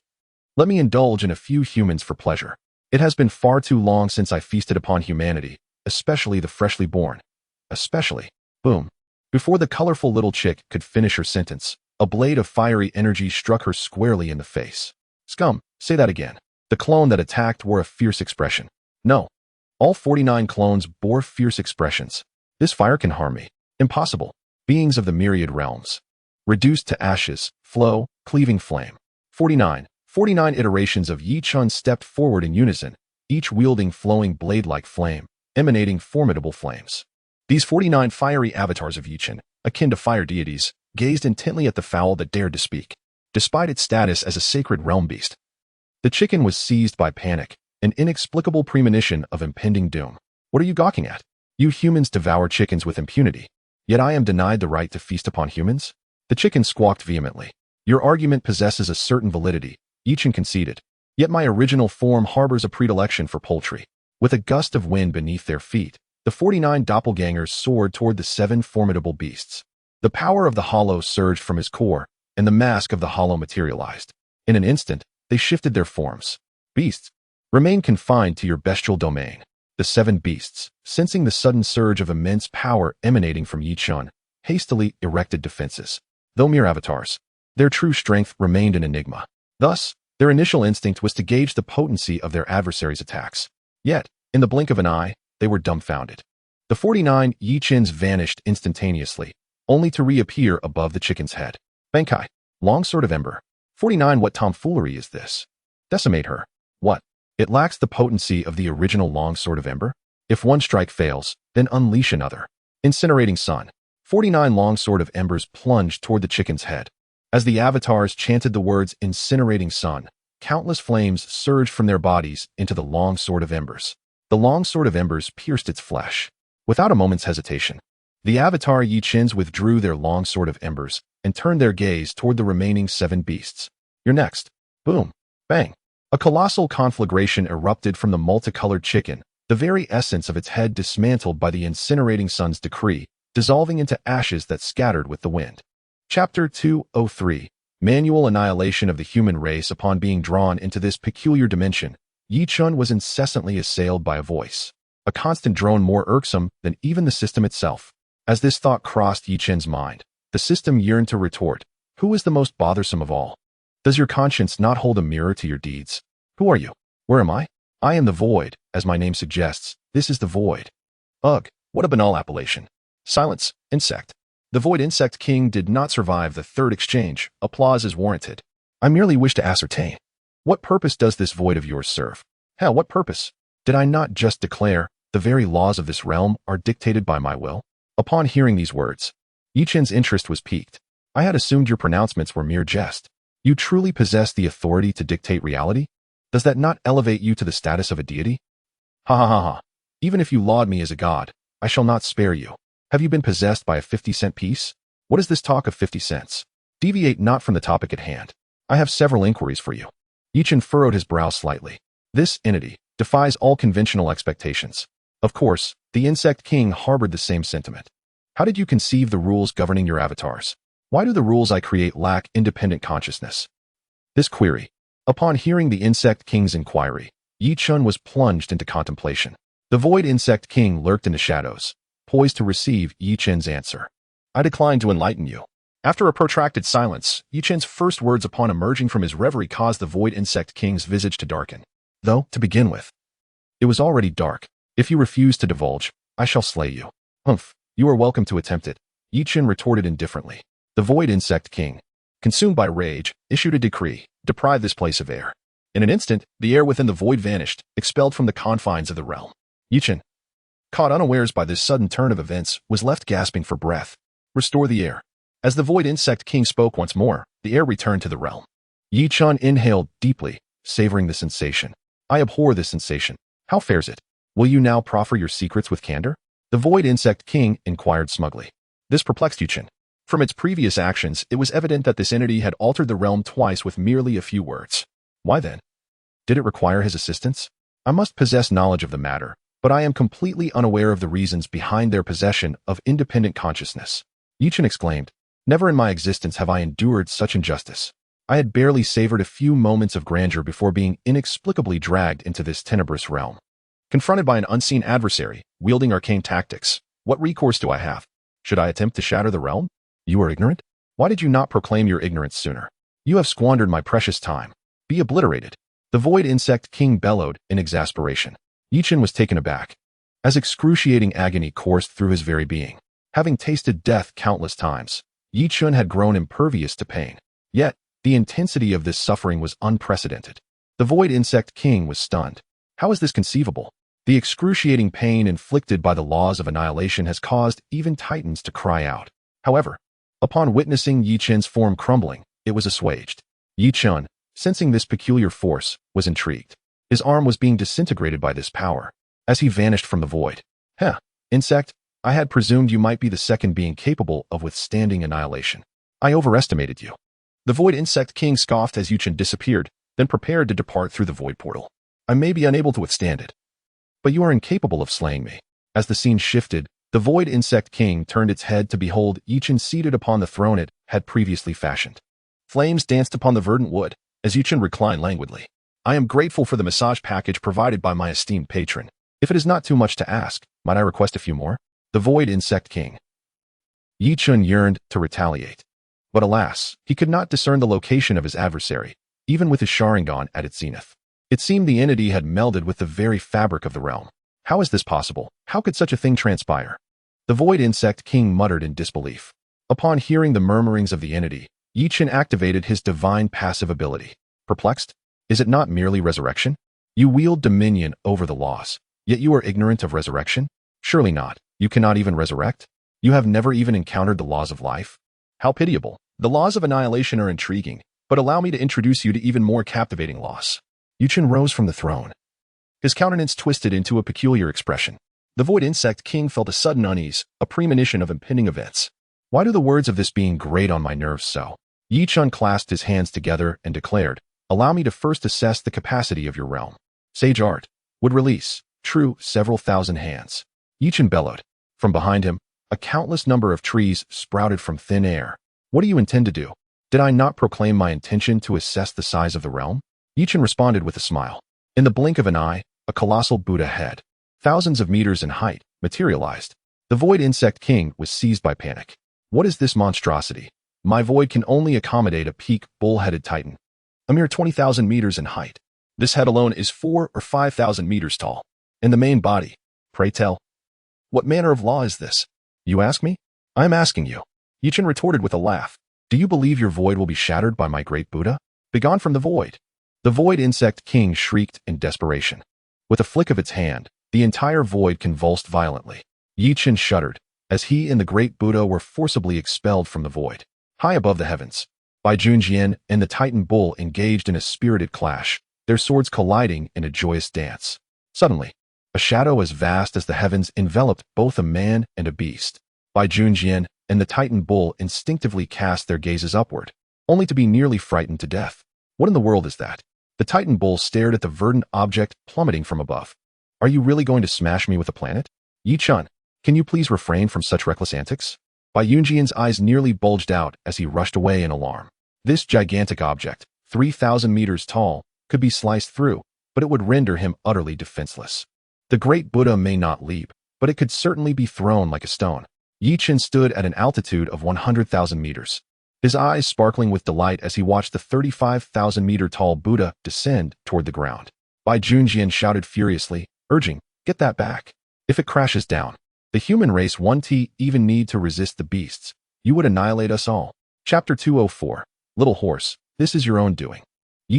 Speaker 1: Let me indulge in a few humans for pleasure. It has been far too long since I feasted upon humanity, especially the freshly born. Especially. Boom. Before the colorful little chick could finish her sentence, a blade of fiery energy struck her squarely in the face. Scum, say that again. The clone that attacked wore a fierce expression. No. All 49 clones bore fierce expressions. This fire can harm me. Impossible. Beings of the myriad realms. Reduced to ashes, flow, cleaving flame. 49 iterations of Chen stepped forward in unison, each wielding flowing blade-like flame, emanating formidable flames. These 49 fiery avatars of Chen, akin to fire deities, gazed intently at the fowl that dared to speak. Despite its status as a sacred realm beast, the chicken was seized by panic, an inexplicable premonition of impending doom. What are you gawking at? You humans devour chickens with impunity, yet I am denied the right to feast upon humans? The chicken squawked vehemently. Your argument possesses a certain validity, Chen conceded. Yet my original form harbors a predilection for poultry. With a gust of wind beneath their feet, the 49 doppelgangers soared toward the 7 formidable beasts. The power of the hollow surged from his core, and the mask of the hollow materialized. In an instant, they shifted their forms. Beasts, remain confined to your bestial domain. The 7 beasts, sensing the sudden surge of immense power emanating from Chen, hastily erected defenses. Though mere avatars, their true strength remained an enigma. Thus, their initial instinct was to gauge the potency of their adversaries' attacks. Yet, in the blink of an eye, they were dumbfounded. The 49 Chens vanished instantaneously, only to reappear above the chicken's head. Bankai, longsword of ember. 49 What tomfoolery is this? Decimate her. What? It lacks the potency of the original longsword of ember? If one strike fails, then unleash another. Incinerating sun. 49 longsword of embers plunged toward the chicken's head. As the avatars chanted the words incinerating sun, countless flames surged from their bodies into the longsword of embers. The longsword of embers pierced its flesh. Without a moment's hesitation, the avatar Chens withdrew their longsword of embers and turned their gaze toward the remaining 7 beasts. You're next. Boom. Bang. A colossal conflagration erupted from the multicolored chicken, the very essence of its head dismantled by the incinerating sun's decree, dissolving into ashes that scattered with the wind. Chapter 203. Manual annihilation of the human race. Upon being drawn into this peculiar dimension, Chen was incessantly assailed by a voice, a constant drone more irksome than even the system itself. As this thought crossed Chen's mind, the system yearned to retort, who is the most bothersome of all? Does your conscience not hold a mirror to your deeds? Who are you? Where am I? I am the void, as my name suggests. This is the void. Ugh, what a banal appellation. Silence, insect. The Void Insect King did not survive the third exchange. Applause is warranted. I merely wish to ascertain. What purpose does this void of yours serve? Hell, what purpose? Did I not just declare the very laws of this realm are dictated by my will? Upon hearing these words, Chen's interest was piqued. I had assumed your pronouncements were mere jest. You truly possess the authority to dictate reality? Does that not elevate you to the status of a deity? Ha ha ha ha. Even if you laud me as a god, I shall not spare you. Have you been possessed by a 50-cent piece? What is this talk of 50 cents? Deviate not from the topic at hand. I have several inquiries for you. Chen furrowed his brow slightly. This entity defies all conventional expectations. Of course, the Insect King harbored the same sentiment. How did you conceive the rules governing your avatars? Why do the rules I create lack independent consciousness? This query. Upon hearing the Insect King's inquiry, Chen was plunged into contemplation. The Void Insect King lurked in the shadows, poised to receive Chen's answer. I decline to enlighten you. After a protracted silence, Chen's first words upon emerging from his reverie caused the Void Insect King's visage to darken. Though, to begin with, it was already dark. If you refuse to divulge, I shall slay you. Humph, you are welcome to attempt it. Chen retorted indifferently. The Void Insect King, consumed by rage, issued a decree, deprive this place of air. In an instant, the air within the void vanished, expelled from the confines of the realm. Chen, caught unawares by this sudden turn of events, was left gasping for breath. Restore the air. As the Void Insect King spoke once more, the air returned to the realm. Chen inhaled deeply, savoring the sensation. I abhor this sensation. How fares it? Will you now proffer your secrets with candor? The Void Insect King inquired smugly. This perplexed Chen. From its previous actions, it was evident that this entity had altered the realm twice with merely a few words. Why then? Did it require his assistance? I must possess knowledge of the matter, but I am completely unaware of the reasons behind their possession of independent consciousness. Chen exclaimed, never in my existence have I endured such injustice. I had barely savored a few moments of grandeur before being inexplicably dragged into this tenebrous realm. Confronted by an unseen adversary, wielding arcane tactics, what recourse do I have? Should I attempt to shatter the realm? You are ignorant? Why did you not proclaim your ignorance sooner? You have squandered my precious time. Be obliterated. The Void Insect King bellowed in exasperation. Chen was taken aback, as excruciating agony coursed through his very being. Having tasted death countless times, Chen had grown impervious to pain. Yet, the intensity of this suffering was unprecedented. The Void Insect King was stunned. How is this conceivable? The excruciating pain inflicted by the laws of annihilation has caused even titans to cry out. However, upon witnessing Chen's form crumbling, it was assuaged. Chen, sensing this peculiar force, was intrigued. His arm was being disintegrated by this power, as he vanished from the void. Insect, I had presumed you might be the second being capable of withstanding annihilation. I overestimated you. The Void Insect King scoffed as Chen disappeared, then prepared to depart through the void portal. I may be unable to withstand it, but you are incapable of slaying me. As the scene shifted, the Void Insect King turned its head to behold Chen seated upon the throne it had previously fashioned. Flames danced upon the verdant wood, as Chen reclined languidly. I am grateful for the massage package provided by my esteemed patron. If it is not too much to ask, might I request a few more? The Void Insect King. Chen yearned to retaliate. But alas, he could not discern the location of his adversary, even with his Sharingan at its zenith. It seemed the entity had melded with the very fabric of the realm. How is this possible? How could such a thing transpire? The Void Insect King muttered in disbelief. Upon hearing the murmurings of the entity, Chen activated his divine passive ability. Perplexed? Is it not merely resurrection? You wield dominion over the laws, yet you are ignorant of resurrection? Surely not. You cannot even resurrect? You have never even encountered the laws of life? How pitiable. The laws of annihilation are intriguing, but allow me to introduce you to even more captivating laws. Chen rose from the throne. His countenance twisted into a peculiar expression. The Void Insect King felt a sudden unease, a premonition of impending events. Why do the words of this being grate on my nerves so? Chen clasped his hands together and declared, allow me to first assess the capacity of your realm. Sage art would release, true, several thousand hands. Chen bellowed. From behind him, a countless number of trees sprouted from thin air. What do you intend to do? Did I not proclaim my intention to assess the size of the realm? Chen responded with a smile. In the blink of an eye, a colossal Buddha head, thousands of meters in height, materialized. The Void Insect King was seized by panic. What is this monstrosity? My void can only accommodate a peak, bull-headed titan, a mere 20,000 meters in height. This head alone is 4,000 or 5,000 meters tall. And the main body, pray tell. What manner of law is this? You ask me? I am asking you. Chen retorted with a laugh. Do you believe your void will be shattered by my great Buddha? Begone from the void. The void insect king shrieked in desperation. With a flick of its hand, the entire void convulsed violently. Chen shuddered, as he and the great Buddha were forcibly expelled from the void. High above the heavens, Baijian and the Titan bull engaged in a spirited clash, their swords colliding in a joyous dance. Suddenly, a shadow as vast as the heavens enveloped both a man and a beast. Baijian and the Titan bull instinctively cast their gazes upward, only to be nearly frightened to death. What in the world is that? The Titan bull stared at the verdant object plummeting from above. Are you really going to smash me with a planet? Chen, can you please refrain from such reckless antics? Baijian's eyes nearly bulged out as he rushed away in alarm. This gigantic object, 3,000 meters tall, could be sliced through, but it would render him utterly defenseless. The great Buddha may not leap, but it could certainly be thrown like a stone. Chen stood at an altitude of 100,000 meters. His eyes sparkling with delight as he watched the 35,000-meter-tall Buddha descend toward the ground. Baijian shouted furiously, urging, "Get that back. If it crashes down, the human race won't even need to resist the beasts. You would annihilate us all." Chapter 204. Little horse, this is your own doing.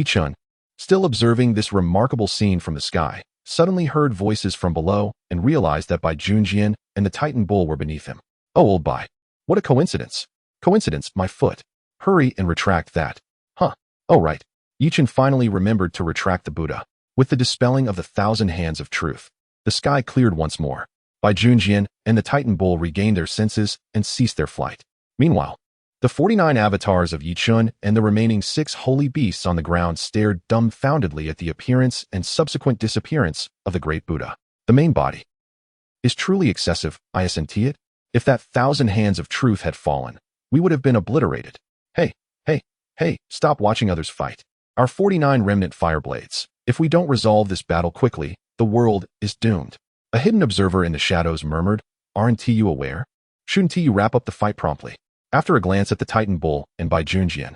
Speaker 1: Chen, still observing this remarkable scene from the sky, suddenly heard voices from below and realized that Baijian and the Titan bull were beneath him. Oh, old Bai. What a coincidence. Coincidence, my foot. Hurry and retract that. Huh. Oh, right. Chen finally remembered to retract the Buddha. With the dispelling of the 1,000 hands of truth, the sky cleared once more. Baijian and the Titan bull regained their senses and ceased their flight. Meanwhile, the 49 avatars of Chen and the remaining 6 holy beasts on the ground stared dumbfoundedly at the appearance and subsequent disappearance of the great Buddha. The main body is truly excessive, isn't it? If that 1,000 hands of truth had fallen, we would have been obliterated. Hey, stop watching others fight. Our 49 remnant fireblades. If we don't resolve this battle quickly, the world is doomed. A hidden observer in the shadows murmured, aren't you aware? Shouldn't you wrap up the fight promptly? After a glance at the Titan bull and Baijian,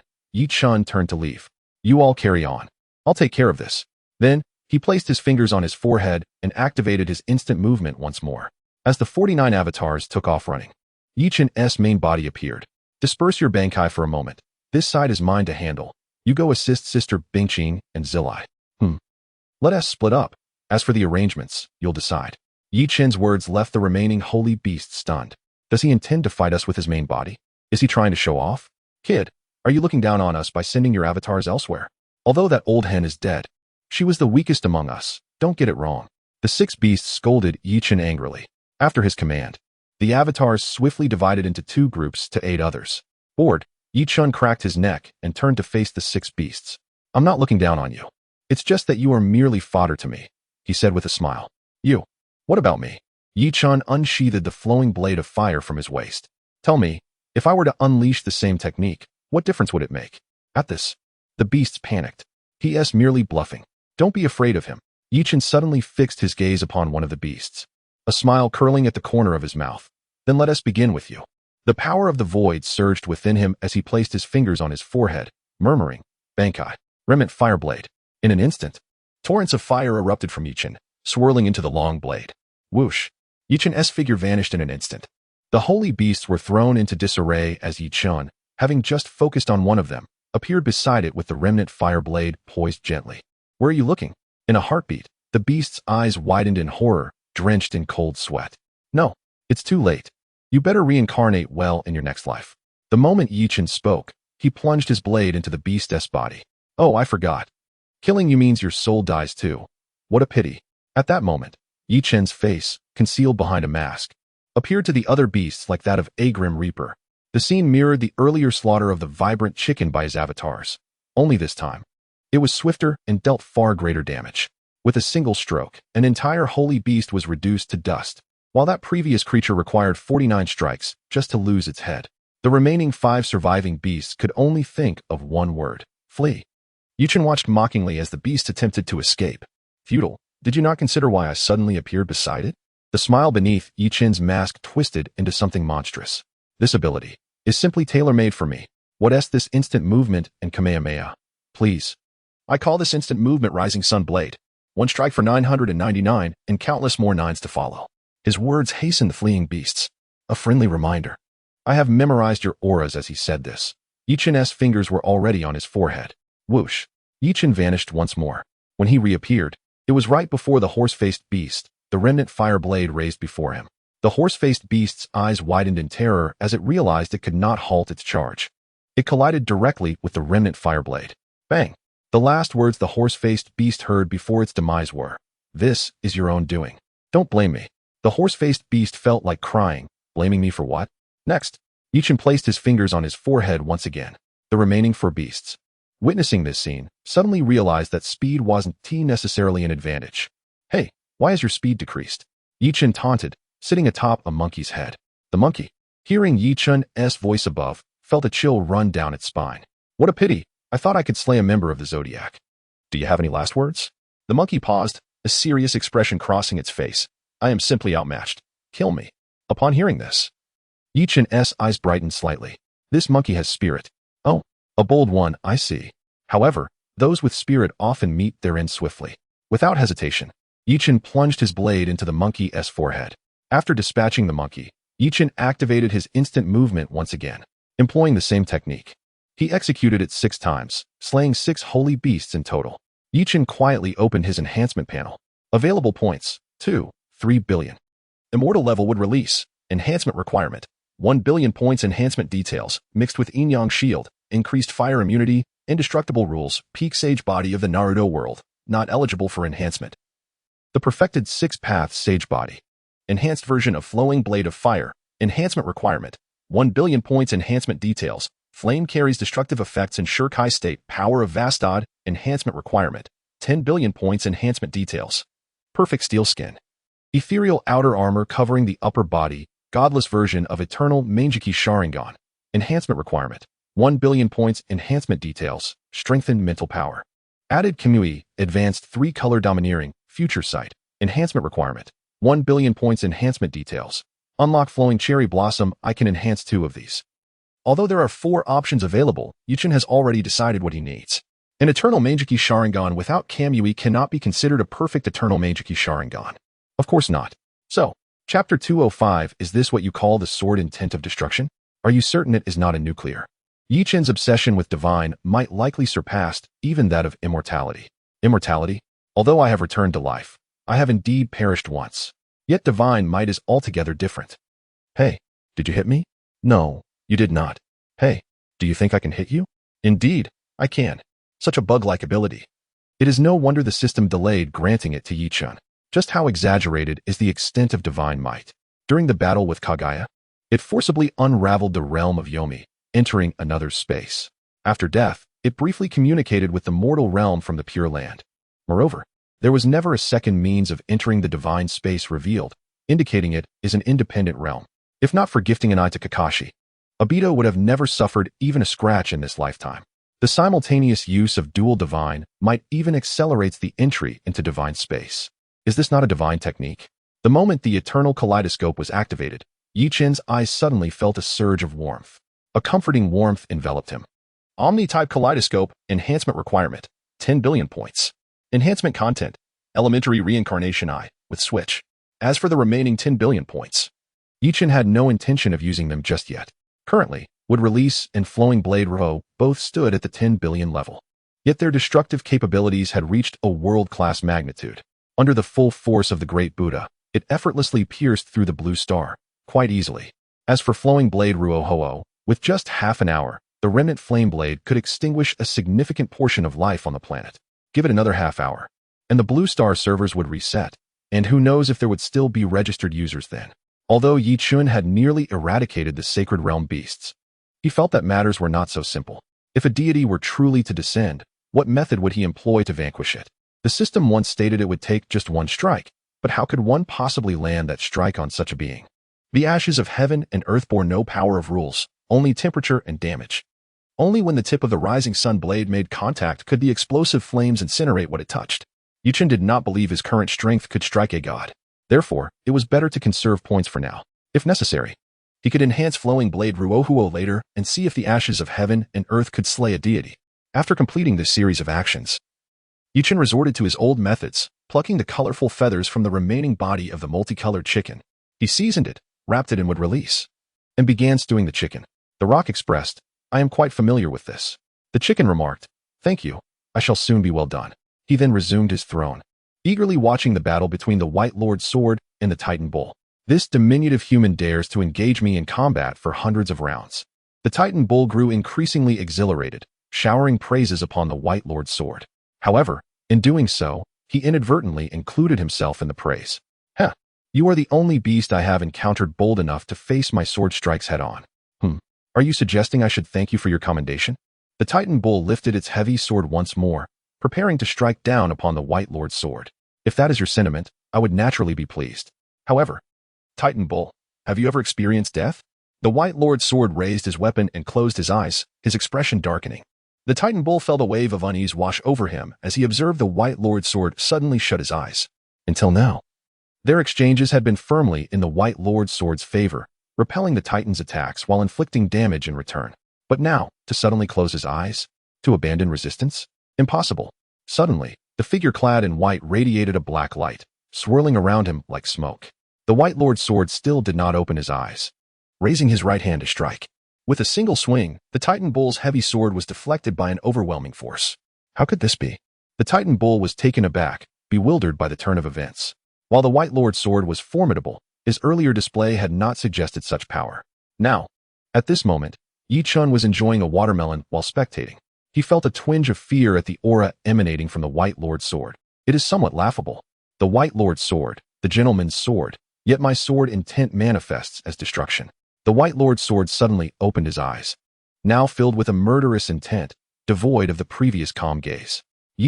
Speaker 1: Chen turned to leave. You all carry on. I'll take care of this. Then, he placed his fingers on his forehead and activated his instant movement once more. As the 49 avatars took off running, Chen's main body appeared. Disperse your Bankai for a moment. This side is mine to handle. You go assist Sister Bingqing and Zilai. Let us split up. As for the arrangements, you'll decide. Chen's words left the remaining holy beast stunned. Does he intend to fight us with his main body? Is he trying to show off? Kid, are you looking down on us by sending your avatars elsewhere? Although that old hen is dead, she was the weakest among us. Don't get it wrong. The 6 beasts scolded Chen angrily. After his command, the avatars swiftly divided into 2 groups to aid others. Bored, Chen cracked his neck and turned to face the 6 beasts. I'm not looking down on you. It's just that you are merely fodder to me, he said with a smile. You? What about me? Chen unsheathed the flowing blade of fire from his waist. Tell me, if I were to unleash the same technique, what difference would it make? At this, the beasts panicked. He merely bluffing. Don't be afraid of him. Chen suddenly fixed his gaze upon one of the beasts, a smile curling at the corner of his mouth. Then let us begin with you. The power of the void surged within him as he placed his fingers on his forehead, murmuring, Bankai, remnant fireblade. In an instant, torrents of fire erupted from Chen, swirling into the long blade. Whoosh! Chen's figure vanished in an instant. The holy beasts were thrown into disarray as Chen, having just focused on one of them, appeared beside it with the remnant fireblade poised gently. Where are you looking? In a heartbeat, the beast's eyes widened in horror, drenched in cold sweat. No, it's too late. You better reincarnate well in your next life. The moment Chen spoke, he plunged his blade into the beast's body. Oh, I forgot. Killing you means your soul dies too. What a pity. At that moment, Chen's face, concealed behind a mask, appeared to the other beasts like that of a grim reaper. The scene mirrored the earlier slaughter of the vibrant chicken by his avatars. Only this time, it was swifter and dealt far greater damage. With a single stroke, an entire holy beast was reduced to dust, while that previous creature required 49 strikes just to lose its head. The remaining 5 surviving beasts could only think of one word: flee. Chen watched mockingly as the beast attempted to escape. Futile, did you not consider why I suddenly appeared beside it? The smile beneath Chen's mask twisted into something monstrous. This ability is simply tailor-made for me. What's this instant movement and Kamehameha? Please. I call this instant movement Rising Sun Blade. 1 strike for 999 and countless more 9s to follow. His words hastened the fleeing beasts. A friendly reminder. I have memorized your auras as he said this. Yichen's fingers were already on his forehead. Whoosh. Yichen vanished once more. When he reappeared, it was right before the horse-faced beast, the remnant fire blade raised before him. The horse-faced beast's eyes widened in terror as it realized it could not halt its charge. It collided directly with the remnant fire blade. Bang! The last words the horse-faced beast heard before its demise were, "This is your own doing. Don't blame me." The horse-faced beast felt like crying. Blaming me for what? Next, Yichen placed his fingers on his forehead once again. The remaining 4 beasts, witnessing this scene, suddenly realized that speed wasn't necessarily an advantage. Hey, why has your speed decreased? Yichen taunted, sitting atop a monkey's head. The monkey, hearing Yichen's voice above, felt a chill run down its spine. What a pity. I thought I could slay a member of the Zodiac. Do you have any last words? The monkey paused, a serious expression crossing its face. I am simply outmatched. Kill me. Upon hearing this, Yichen's eyes brightened slightly. This monkey has spirit. Oh, a bold one, I see. However, those with spirit often meet their end swiftly. Without hesitation, Yichen plunged his blade into the monkey's forehead. After dispatching the monkey, Yichen activated his instant movement once again, employing the same technique. He executed it 6 times, slaying 6 holy beasts in total. Yichen quietly opened his enhancement panel. Available points, 3 billion. Immortal level would release. Enhancement requirement, 1 billion points. Enhancement details, mixed with yin-yang shield, increased fire immunity, indestructible rules, peak sage body of the Naruto world, not eligible for enhancement. The perfected 6-path sage body. Enhanced version of flowing blade of fire, enhancement requirement, 1 billion points. Enhancement details, flame carries destructive effects in Shurkai state, power of Vastad, enhancement requirement, 10 billion points. Enhancement details. Perfect steel skin. Ethereal outer armor covering the upper body, godless version of eternal Mangeki Sharingan. Enhancement requirement, 1 billion points. Enhancement details, strengthened mental power. Added Kamui, advanced 3-color domineering, future sight. Enhancement requirement, 1 billion points. Enhancement details. Unlock flowing cherry blossom, I can enhance 2 of these. Although there are 4 options available, Yichen has already decided what he needs. An eternal Mangeki Sharingan without Kamui cannot be considered a perfect eternal Mangeki Sharingan. Of course not. So, Chapter 205, is this what you call the sword intent of destruction? Are you certain it is not a nuclear? Yichen's obsession with divine might likely surpass even that of immortality. Immortality? Although I have returned to life, I have indeed perished once. Yet divine might is altogether different. Hey, did you hit me? No, you did not. Hey, do you think I can hit you? Indeed, I can. Such a bug-like ability. It is no wonder the system delayed granting it to Yichen. Just how exaggerated is the extent of divine might? During the battle with Kaguya, it forcibly unraveled the realm of Yomi, entering another space. After death, it briefly communicated with the mortal realm from the Pure Land. Moreover, there was never a second means of entering the divine space revealed, indicating it is an independent realm. If not for gifting an eye to Kakashi, Obito would have never suffered even a scratch in this lifetime. The simultaneous use of dual divine might even accelerates the entry into divine space. Is this not a divine technique? The moment the eternal kaleidoscope was activated, Yichen's eyes suddenly felt a surge of warmth. A comforting warmth enveloped him. Omni-type kaleidoscope, enhancement requirement, 10 billion points. Enhancement content, elementary reincarnation eye, with switch. As for the remaining 10 billion points, Yichen had no intention of using them just yet. Currently, Wood Release and Flowing Blade Row both stood at the 10 billion level. Yet their destructive capabilities had reached a world-class magnitude. Under the full force of the Great Buddha, it effortlessly pierced through the blue star, quite easily. As for Flowing Blade Ruoho, with just half an hour, the remnant flame blade could extinguish a significant portion of life on the planet. Give it another half hour, and the blue star servers would reset, and who knows if there would still be registered users then. Although Yichen had nearly eradicated the sacred realm beasts, he felt that matters were not so simple. If a deity were truly to descend, what method would he employ to vanquish it? The system once stated it would take just one strike, but how could one possibly land that strike on such a being? The ashes of heaven and earth bore no power of rules, only temperature and damage. Only when the tip of the rising sun blade made contact could the explosive flames incinerate what it touched. Yichen did not believe his current strength could strike a god. Therefore, it was better to conserve points for now. If necessary, he could enhance Flowing Blade Ruohuo later and see if the ashes of heaven and earth could slay a deity. After completing this series of actions, Yichen resorted to his old methods, plucking the colorful feathers from the remaining body of the multicolored chicken. He seasoned it, wrapped it in wood release, and began stewing the chicken. The rock expressed, "I am quite familiar with this." The chicken remarked, "Thank you, I shall soon be well done." He then resumed his throne, eagerly watching the battle between the White Lord's sword and the Titan bull. This diminutive human dares to engage me in combat for hundreds of rounds. The Titan bull grew increasingly exhilarated, showering praises upon the White Lord's sword. However, in doing so, he inadvertently included himself in the praise. "Heh, you are the only beast I have encountered bold enough to face my sword strikes head-on. Are you suggesting I should thank you for your commendation?" The Titan bull lifted its heavy sword once more, preparing to strike down upon the White Lord's sword. "If that is your sentiment, I would naturally be pleased. However, Titan bull, have you ever experienced death?" The White Lord's sword raised his weapon and closed his eyes, his expression darkening. The Titan bull felt a wave of unease wash over him as he observed the White Lord's sword suddenly shut his eyes. Until now, their exchanges had been firmly in the White Lord's sword's favor, repelling the Titan's attacks while inflicting damage in return. But now, to suddenly close his eyes? To abandon resistance? Impossible. Suddenly, the figure clad in white radiated a black light, swirling around him like smoke. The White Lord's sword still did not open his eyes, raising his right hand to strike. With a single swing, the Titan bull's heavy sword was deflected by an overwhelming force. How could this be? The Titan bull was taken aback, bewildered by the turn of events. While the White Lord's sword was formidable, his earlier display had not suggested such power. Now, at this moment, Chen was enjoying a watermelon while spectating. He felt a twinge of fear at the aura emanating from the White Lord's sword. It is somewhat laughable. The White Lord's sword, the gentleman's sword, yet my sword intent manifests as destruction. The White Lord's sword suddenly opened his eyes, now filled with a murderous intent, devoid of the previous calm gaze.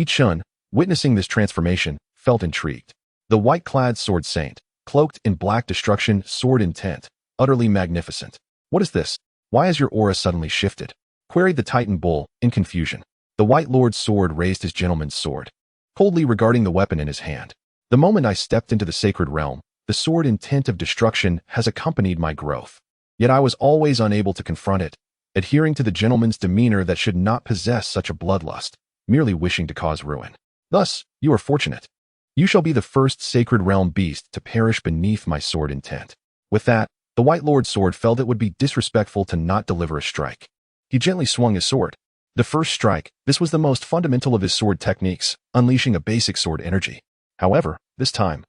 Speaker 1: Chen, witnessing this transformation, felt intrigued. The white-clad sword saint, cloaked in black destruction, sword intent, utterly magnificent. "What is this? Why has your aura suddenly shifted?" queried the Titan bull, in confusion. The White Lord's sword raised his gentleman's sword, coldly regarding the weapon in his hand. "The moment I stepped into the sacred realm, the sword intent of destruction has accompanied my growth. Yet I was always unable to confront it, adhering to the gentleman's demeanor that should not possess such a bloodlust, merely wishing to cause ruin. Thus, you are fortunate. You shall be the first sacred realm beast to perish beneath my sword intent." With that, the White Lord's sword felt it would be disrespectful to not deliver a strike. He gently swung his sword. The first strike, this was the most fundamental of his sword techniques, unleashing a basic sword energy. However, this time,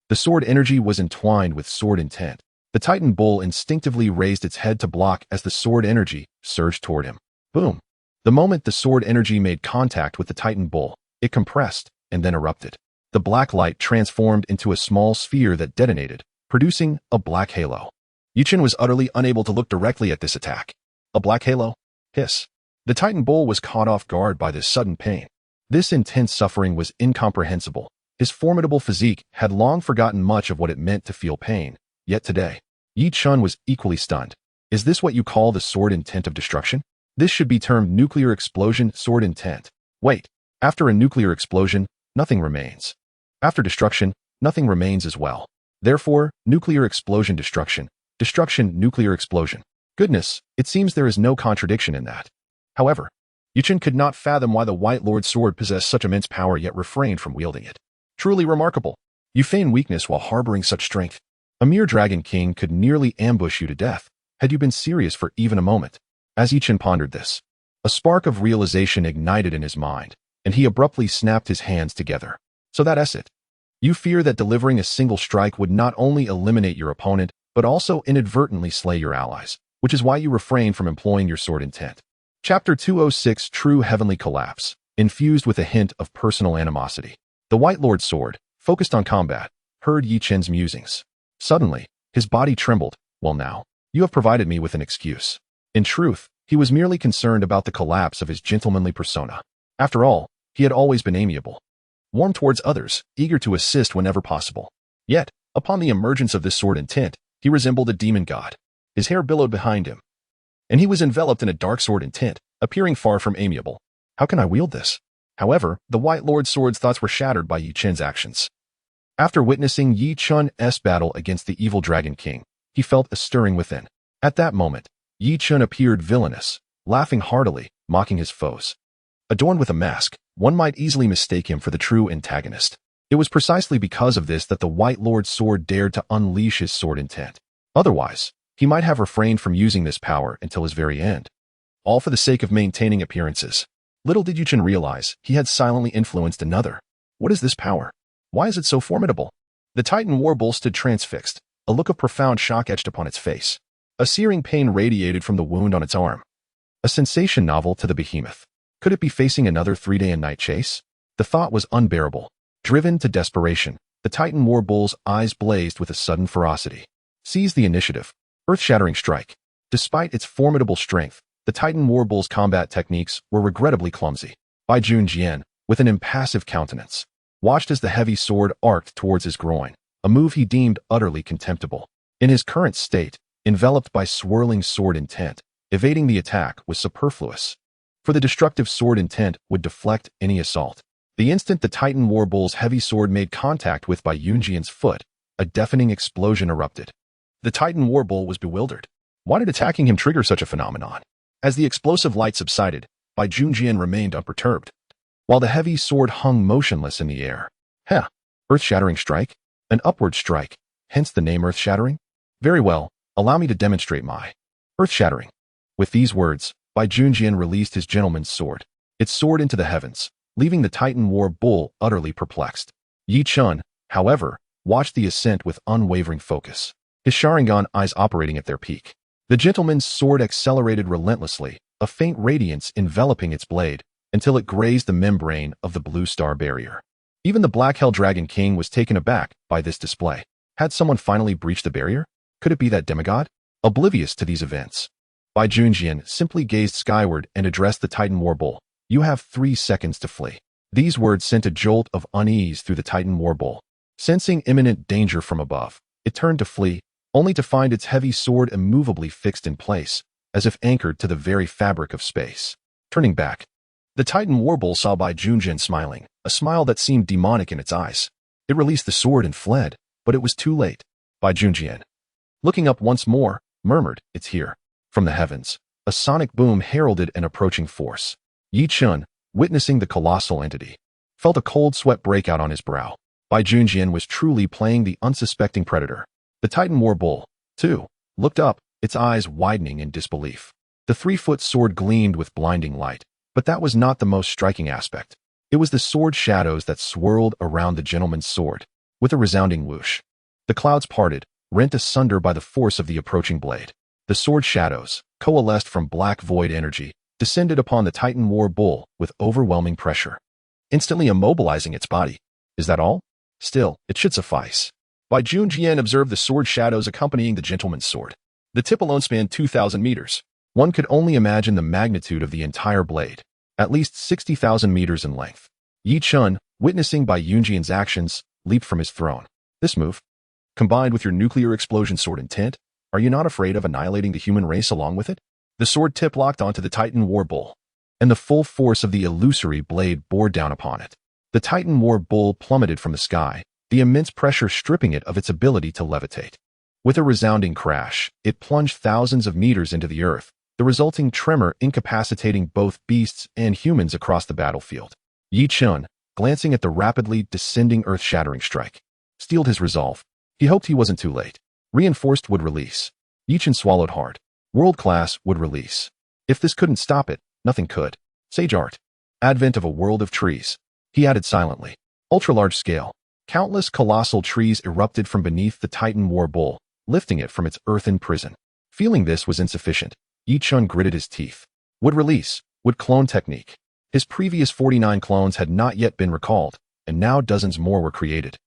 Speaker 1: the sword energy was entwined with sword intent. The Titan bull instinctively raised its head to block as the sword energy surged toward him. Boom! The moment the sword energy made contact with the Titan bull, it compressed and then erupted. The black light transformed into a small sphere that detonated, producing a black halo. Chen was utterly unable to look directly at this attack. A black halo? Hiss. The Titan bull was caught off guard by this sudden pain. This intense suffering was incomprehensible. His formidable physique had long forgotten much of what it meant to feel pain, yet today, Chen was equally stunned. "Is this what you call the sword intent of destruction? This should be termed nuclear explosion sword intent. Wait, after a nuclear explosion, nothing remains. After destruction, nothing remains as well. Therefore, nuclear explosion destruction, destruction nuclear explosion. Goodness, it seems there is no contradiction in that." However, Chen could not fathom why the White Lord's sword possessed such immense power yet refrained from wielding it. Truly remarkable. You feign weakness while harboring such strength. A mere dragon king could nearly ambush you to death, had you been serious for even a moment. As Chen pondered this, a spark of realization ignited in his mind, and he abruptly snapped his hands together. "So that's it. You fear that delivering a single strike would not only eliminate your opponent, but also inadvertently slay your allies, which is why you refrain from employing your sword intent." Chapter 206 True Heavenly Collapse, infused with a hint of personal animosity. The White Lord's sword, focused on combat, heard Chen's musings. Suddenly, his body trembled. "Well now, you have provided me with an excuse." In truth, he was merely concerned about the collapse of his gentlemanly persona. After all, he had always been amiable, warm towards others, eager to assist whenever possible. Yet, upon the emergence of this sword intent, he resembled a demon god. His hair billowed behind him, and he was enveloped in a dark sword intent, appearing far from amiable. "How can I wield this?" However, the White Lord's sword's thoughts were shattered by Chen's actions. After witnessing Chen's battle against the evil Dragon King, he felt a stirring within. At that moment, Chen appeared villainous, laughing heartily, mocking his foes. Adorned with a mask, one might easily mistake him for the true antagonist. It was precisely because of this that the White Lord's sword dared to unleash his sword intent. Otherwise, he might have refrained from using this power until his very end. All for the sake of maintaining appearances. Little did Chen realize he had silently influenced another. What is this power? Why is it so formidable? The Titan war bull stood transfixed, a look of profound shock etched upon its face. A searing pain radiated from the wound on its arm. A sensation novel to the behemoth. Could it be facing another 3-day and night chase? The thought was unbearable. Driven to desperation, the Titan war bull's eyes blazed with a sudden ferocity. Seize the initiative. Earth-shattering strike. Despite its formidable strength, the Titan war bull's combat techniques were regrettably clumsy. Bai Junjian, with an impassive countenance, watched as the heavy sword arced towards his groin, a move he deemed utterly contemptible. In his current state, enveloped by swirling sword intent, evading the attack was superfluous. For the destructive sword intent would deflect any assault. The instant the Titan war bull's heavy sword made contact with Bai Junjian's foot, a deafening explosion erupted. The Titan war bull was bewildered. Why did attacking him trigger such a phenomenon? As the explosive light subsided, Bai Junjian remained unperturbed, while the heavy sword hung motionless in the air. Earth-shattering strike? An upward strike, hence the name Earth-shattering? Very well, allow me to demonstrate my earth-shattering. With these words, Bai Junjian released his gentleman's sword. It soared into the heavens, leaving the Titan war bull utterly perplexed. Chen, however, watched the ascent with unwavering focus, his Sharingan eyes operating at their peak. The gentleman's sword accelerated relentlessly, a faint radiance enveloping its blade, until it grazed the membrane of the blue star barrier. Even the Black Hell Dragon King was taken aback by this display. Had someone finally breached the barrier? Could it be that demigod? Oblivious to these events, Bai Junjian simply gazed skyward and addressed the Titan war bull. You have 3 seconds to flee. These words sent a jolt of unease through the Titan war bull. Sensing imminent danger from above, it turned to flee, only to find its heavy sword immovably fixed in place, as if anchored to the very fabric of space. Turning back, the Titan war bull saw Bai Junjian smiling, a smile that seemed demonic in its eyes. It released the sword and fled, but it was too late. Bai Junjian, looking up once more, murmured, "It's here." From the heavens, a sonic boom heralded an approaching force. Chen, witnessing the colossal entity, felt a cold sweat break out on his brow. Bai Junjian was truly playing the unsuspecting predator. The Titan war bull, too, looked up, its eyes widening in disbelief. The 3-foot sword gleamed with blinding light, but that was not the most striking aspect. It was the sword shadows that swirled around the gentleman's sword. With a resounding whoosh, the clouds parted, rent asunder by the force of the approaching blade. The sword shadows, coalesced from black void energy, descended upon the Titan war bull with overwhelming pressure, instantly immobilizing its body. Is that all? Still, it should suffice. Bai Junjian observed the sword shadows accompanying the gentleman's sword. The tip alone spanned 2,000 meters. One could only imagine the magnitude of the entire blade, at least 60,000 meters in length. Chen, witnessing Bai Junjian's actions, leaped from his throne. This move, combined with your nuclear explosion sword intent, are you not afraid of annihilating the human race along with it? The sword tip locked onto the Titan war bull, and the full force of the illusory blade bore down upon it. The Titan war bull plummeted from the sky, the immense pressure stripping it of its ability to levitate. With a resounding crash, it plunged thousands of meters into the earth, the resulting tremor incapacitating both beasts and humans across the battlefield. Chen, glancing at the rapidly descending earth-shattering strike, steeled his resolve. He hoped he wasn't too late. Reinforced would release. Chen swallowed hard. World class would release. If this couldn't stop it, nothing could. Sage art. Advent of a world of trees. He added silently. Ultra-large scale. Countless colossal trees erupted from beneath the Titan war bull, lifting it from its earthen prison. Feeling this was insufficient, Chen gritted his teeth. Would release. Would clone technique. His previous 49 clones had not yet been recalled, and now dozens more were created.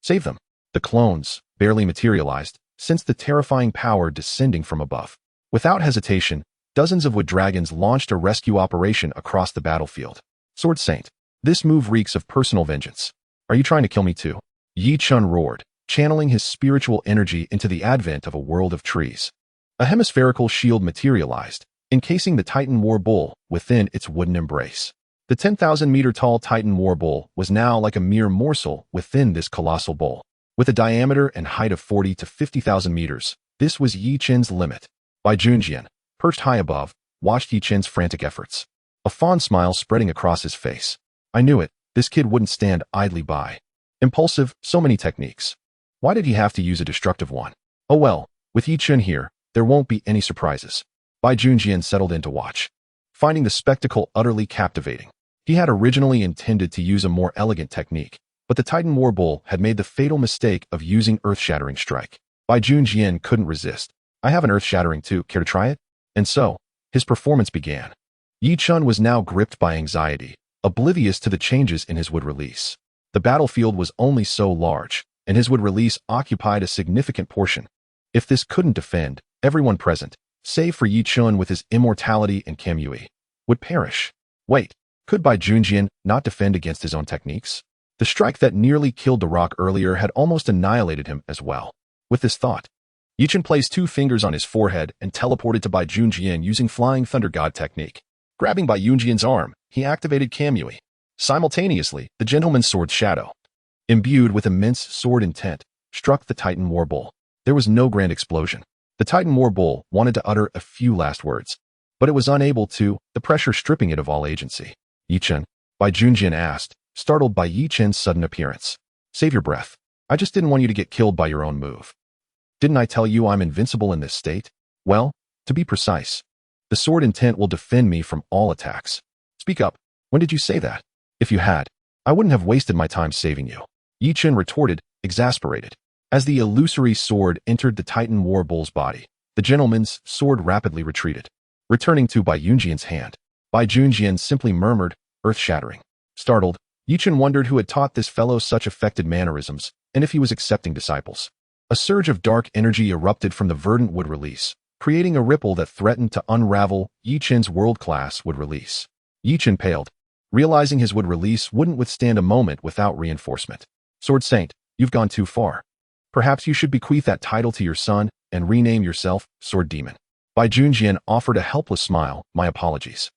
Speaker 1: Save them. The clones barely materialized, since the terrifying power descending from above. Without hesitation, dozens of wood dragons launched a rescue operation across the battlefield. Sword Saint. This move reeks of personal vengeance. Are you trying to kill me too? Chen roared, channeling his spiritual energy into the advent of a world of trees. A hemispherical shield materialized, encasing the Titan war bull within its wooden embrace. The 10,000-meter-tall Titan war bull was now like a mere morsel within this colossal bull. With a diameter and height of 40 to 50,000 meters, this was Chen's limit. Bai Junjian, perched high above, watched Chen's frantic efforts. A fond smile spreading across his face. I knew it, this kid wouldn't stand idly by. Impulsive, so many techniques. Why did he have to use a destructive one? Oh well, with Yi Chen here, there won't be any surprises. Bai Junjian settled in to watch, finding the spectacle utterly captivating. He had originally intended to use a more elegant technique, but the Titan War Bull had made the fatal mistake of using Earth-Shattering Strike. Bai Junjian couldn't resist. I have an Earth-Shattering too, care to try it? And so, his performance began. Yi Chen was now gripped by anxiety, oblivious to the changes in his wood release. The battlefield was only so large, and his wood release occupied a significant portion. If this couldn't defend, everyone present, save for Yi Chen with his immortality and Kamui, would perish. Wait, could Bai Junjian not defend against his own techniques? The strike that nearly killed the rock earlier had almost annihilated him as well. With this thought, Yi Chen placed 2 fingers on his forehead and teleported to Bai Junjian using Flying Thunder God technique. Grabbing Bai Junjian's arm, he activated Kamui. Simultaneously, the gentleman's sword shadow, imbued with immense sword intent, struck the Titan War Bull. There was no grand explosion. The Titan War Bull wanted to utter a few last words, but it was unable to, the pressure stripping it of all agency. Yi Chen, Bai Junjian asked, startled by Yi Chen's sudden appearance. Save your breath. I just didn't want you to get killed by your own move. Didn't I tell you I'm invincible in this state? Well, to be precise, the sword intent will defend me from all attacks. Speak up. When did you say that? If you had, I wouldn't have wasted my time saving you. Yi Chen retorted, exasperated. As the illusory sword entered the Titan War Bull's body, the gentleman's sword rapidly retreated, returning to Bai Junjian's hand. Bai Junjian simply murmured, earth-shattering. Startled, Yi Chen wondered who had taught this fellow such affected mannerisms, and if he was accepting disciples. A surge of dark energy erupted from the verdant wood release, creating a ripple that threatened to unravel Yi Chen's world-class wood release. Yi Chen paled, realizing his wood release wouldn't withstand a moment without reinforcement. Sword Saint, you've gone too far. Perhaps you should bequeath that title to your son and rename yourself Sword Demon. Bai Junjian offered a helpless smile, my apologies.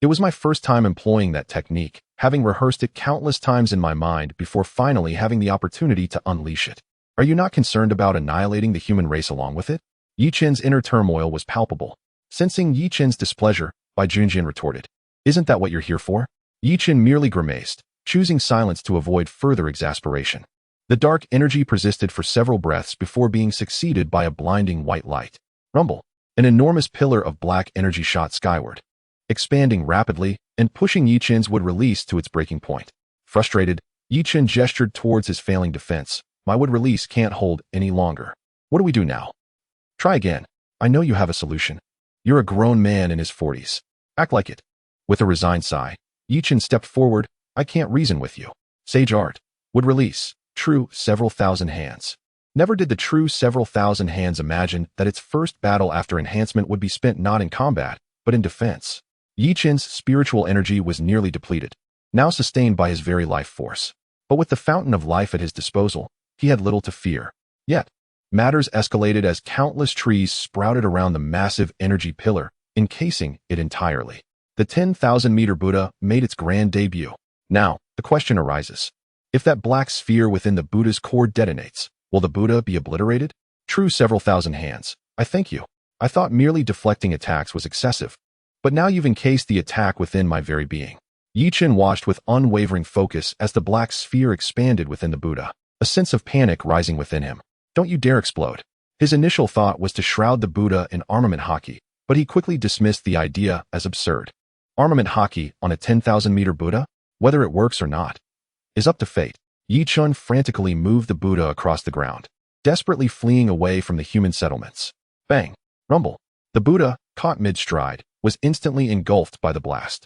Speaker 1: It was my first time employing that technique, having rehearsed it countless times in my mind before finally having the opportunity to unleash it. Are you not concerned about annihilating the human race along with it? Yi Chen's inner turmoil was palpable. Sensing Yi Chen's displeasure, Bai Junjian retorted, isn't that what you're here for? Yi Chen merely grimaced, choosing silence to avoid further exasperation. The dark energy persisted for several breaths before being succeeded by a blinding white light. Rumble. An enormous pillar of black energy shot skyward, expanding rapidly and pushing Yi Chen's wood release to its breaking point. Frustrated, Yi Chen gestured towards his failing defense. My wood release can't hold any longer. What do we do now? Try again. I know you have a solution. You're a grown man in his 40s. Act like it. With a resigned sigh, Yi Chen stepped forward. I can't reason with you. Sage art. Would release. True several thousand hands. Never did the true several thousand hands imagine that its first battle after enhancement would be spent not in combat, but in defense. Yi Chen's spiritual energy was nearly depleted, now sustained by his very life force. But with the fountain of life at his disposal, he had little to fear. Yet, matters escalated as countless trees sprouted around the massive energy pillar, encasing it entirely. The 10,000-meter Buddha made its grand debut. Now, the question arises. If that black sphere within the Buddha's core detonates, will the Buddha be obliterated? True several thousand hands. I thank you. I thought merely deflecting attacks was excessive. But now you've encased the attack within my very being. Yi Chen watched with unwavering focus as the black sphere expanded within the Buddha, a sense of panic rising within him. Don't you dare explode. His initial thought was to shroud the Buddha in armament hockey, but he quickly dismissed the idea as absurd. Armament hockey on a 10,000-meter Buddha? Whether it works or not is up to fate. Yi Chen frantically moved the Buddha across the ground, desperately fleeing away from the human settlements. Bang! Rumble. The Buddha, caught mid-stride, was instantly engulfed by the blast.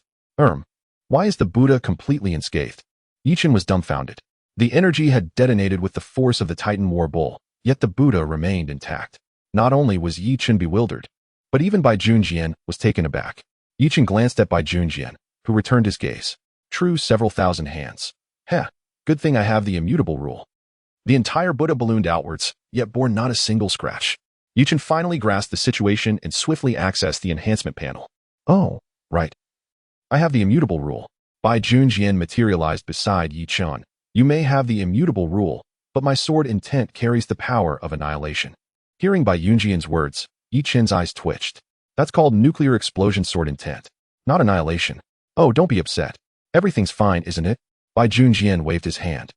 Speaker 1: Why is the Buddha completely unscathed? Yi Chen was dumbfounded. The energy had detonated with the force of the Titan War Bull, yet the Buddha remained intact. Not only was Yi Chen bewildered, but even Bai Junjian was taken aback. Yi Chen glanced at Bai Junjian, who returned his gaze. True several thousand hands. Heh, good thing I have the immutable rule. The entire Buddha ballooned outwards, yet bore not a single scratch. Yi Chen finally grasped the situation and swiftly accessed the enhancement panel. Oh, right. I have the immutable rule. Bai Junjian materialized beside Yi Chen. You may have the immutable rule, but my sword intent carries the power of annihilation. Hearing Bai Junjian's words, Yi Chen's eyes twitched. That's called nuclear explosion sword intent, not annihilation. Oh, don't be upset. Everything's fine, isn't it? Bai Junjian waved his hand.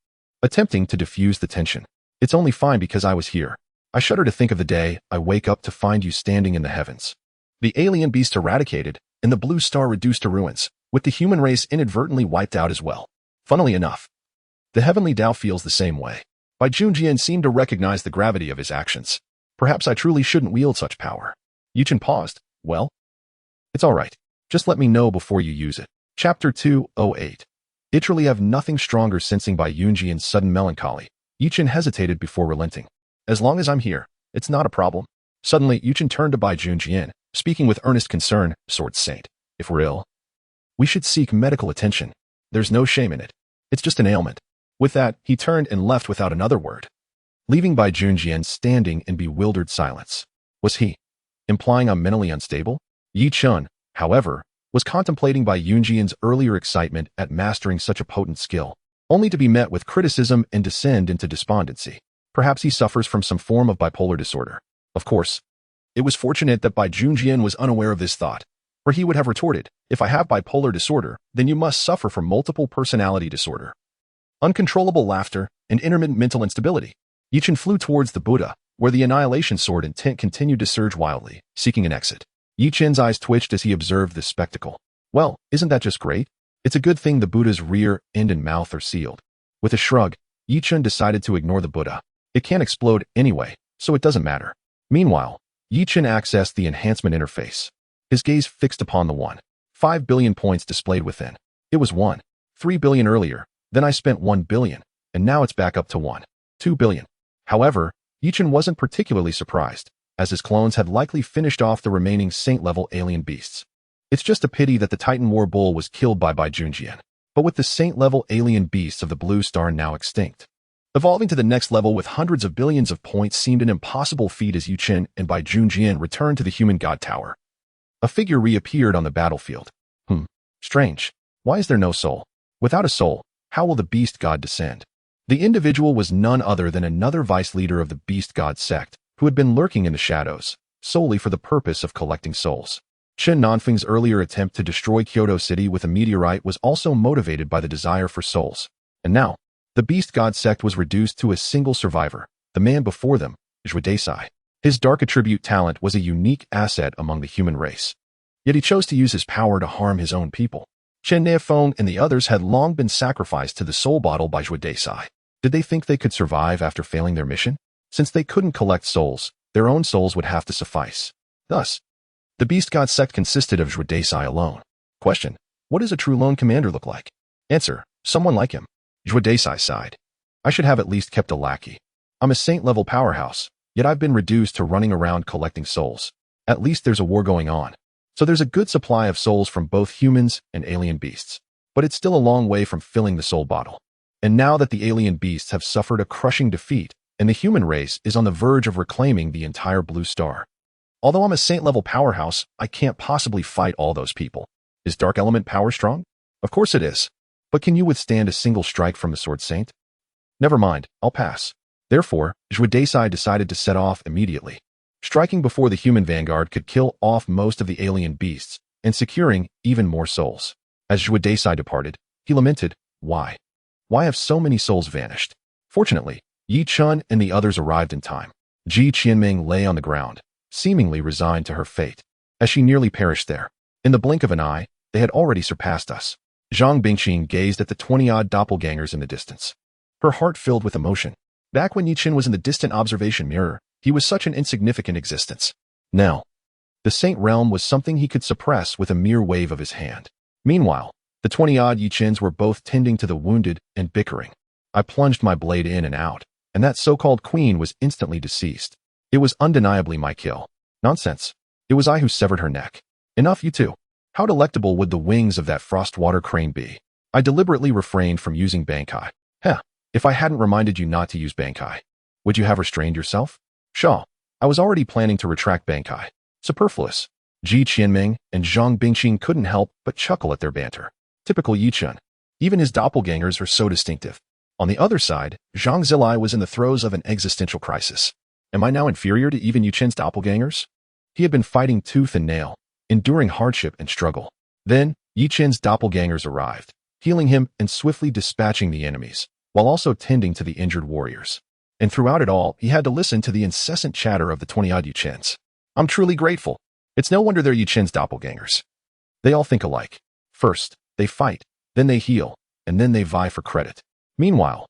Speaker 1: attempting to diffuse the tension. It's only fine because I was here. I shudder to think of the day I wake up to find you standing in the heavens. The alien beast eradicated, and the blue star reduced to ruins, with the human race inadvertently wiped out as well. Funnily enough, the heavenly Tao feels the same way. Bai Junjian seemed to recognize the gravity of his actions. Perhaps I truly shouldn't wield such power. Chen paused. Well, it's all right. Just let me know before you use it. Chapter 208. Literally have nothing stronger. Sensing Bai Junjian's sudden melancholy, Chen hesitated before relenting. As long as I'm here, it's not a problem. Suddenly, Chen turned to Bai Junjian, speaking with earnest concern. Sword Saint, if we're ill, we should seek medical attention. There's no shame in it. It's just an ailment. With that, he turned and left without another word, leaving Bai Junjian standing in bewildered silence. Was he implying I'm mentally unstable? Chen, however, was contemplating Bai Junjian's earlier excitement at mastering such a potent skill, only to be met with criticism and descend into despondency. Perhaps he suffers from some form of bipolar disorder. Of course, it was fortunate that Bai Junjian was unaware of this thought, for he would have retorted, if I have bipolar disorder, then you must suffer from multiple personality disorder, uncontrollable laughter, and intermittent mental instability. Chen flew towards the Buddha, where the annihilation sword intent continued to surge wildly, seeking an exit. Chen's eyes twitched as he observed this spectacle. Well, isn't that just great? It's a good thing the Buddha's rear end and mouth are sealed. With a shrug, Chen decided to ignore the Buddha. It can't explode anyway, so it doesn't matter. Meanwhile, Chen accessed the enhancement interface. His gaze fixed upon the 1.5 billion points displayed within. It was 1.3 billion earlier, then I spent 1 billion, and now it's back up to 1.2 billion. However, Chen wasn't particularly surprised, as his clones had likely finished off the remaining saint-level alien beasts. It's just a pity that the Titan War Bull was killed by Bai Junjian, but with the saint-level alien beasts of the Blue Star now extinct, evolving to the next level with hundreds of billions of points seemed an impossible feat as Chen and Bai Junjian returned to the human god tower. A figure reappeared on the battlefield. Strange. Why is there no soul? Without a soul, how will the beast god descend? The individual was none other than another vice leader of the beast god sect, who had been lurking in the shadows, solely for the purpose of collecting souls. Chen Nanfeng's earlier attempt to destroy Kyoto City with a meteorite was also motivated by the desire for souls. And now, the beast god sect was reduced to a single survivor, the man before them, Zhuodesai. His dark attribute talent was a unique asset among the human race. Yet he chose to use his power to harm his own people. Chen Nanfeng and the others had long been sacrificed to the soul bottle by Zhuodesai. Did they think they could survive after failing their mission? Since they couldn't collect souls, their own souls would have to suffice. Thus, the beast god sect consisted of Zhuodesai alone. Question: what does a true lone commander look like? Answer: someone like him. Zhuodesai sighed. I should have at least kept a lackey. I'm a saint-level powerhouse, yet I've been reduced to running around collecting souls. At least there's a war going on, so there's a good supply of souls from both humans and alien beasts. But it's still a long way from filling the soul bottle. And now that the alien beasts have suffered a crushing defeat, and the human race is on the verge of reclaiming the entire Blue Star. Although I'm a saint-level powerhouse, I can't possibly fight all those people. Is dark element power strong? Of course it is. But can you withstand a single strike from the Sword Saint? Never mind, I'll pass. Therefore, Zhuodesai decided to set off immediately, striking before the human vanguard could kill off most of the alien beasts, and securing even more souls. As Zhuodesai departed, he lamented, Why? Why have so many souls vanished? Fortunately, Chen and the others arrived in time. Ji Qianming lay on the ground, seemingly resigned to her fate, as she nearly perished there. In the blink of an eye, they had already surpassed us. Zhang Bingqing gazed at the 20-odd doppelgangers in the distance, her heart filled with emotion. Back when Chen was in the distant observation mirror, he was such an insignificant existence. Now, the Saint Realm was something he could suppress with a mere wave of his hand. Meanwhile, the 20-odd Chens were both tending to the wounded and bickering. I plunged my blade in and out, and that so-called queen was instantly deceased. It was undeniably my kill. Nonsense. It was I who severed her neck. Enough, you two. How delectable would the wings of that frostwater crane be? I deliberately refrained from using Bankai. If I hadn't reminded you not to use Bankai, would you have restrained yourself? Shaw, I was already planning to retract Bankai. Superfluous. Ji Qianming and Zhang Bingqing couldn't help but chuckle at their banter. Typical Chen. Even his doppelgangers are so distinctive. On the other side, Zhang Zilai was in the throes of an existential crisis. Am I now inferior to even Chen's doppelgangers? He had been fighting tooth and nail, enduring hardship and struggle. Then, Chen's doppelgangers arrived, healing him and swiftly dispatching the enemies. while also tending to the injured warriors. And throughout it all, he had to listen to the incessant chatter of the 20-odd Chens. I'm truly grateful. It's no wonder they're Chen's doppelgangers. They all think alike. First, they fight, then they heal, and then they vie for credit. Meanwhile,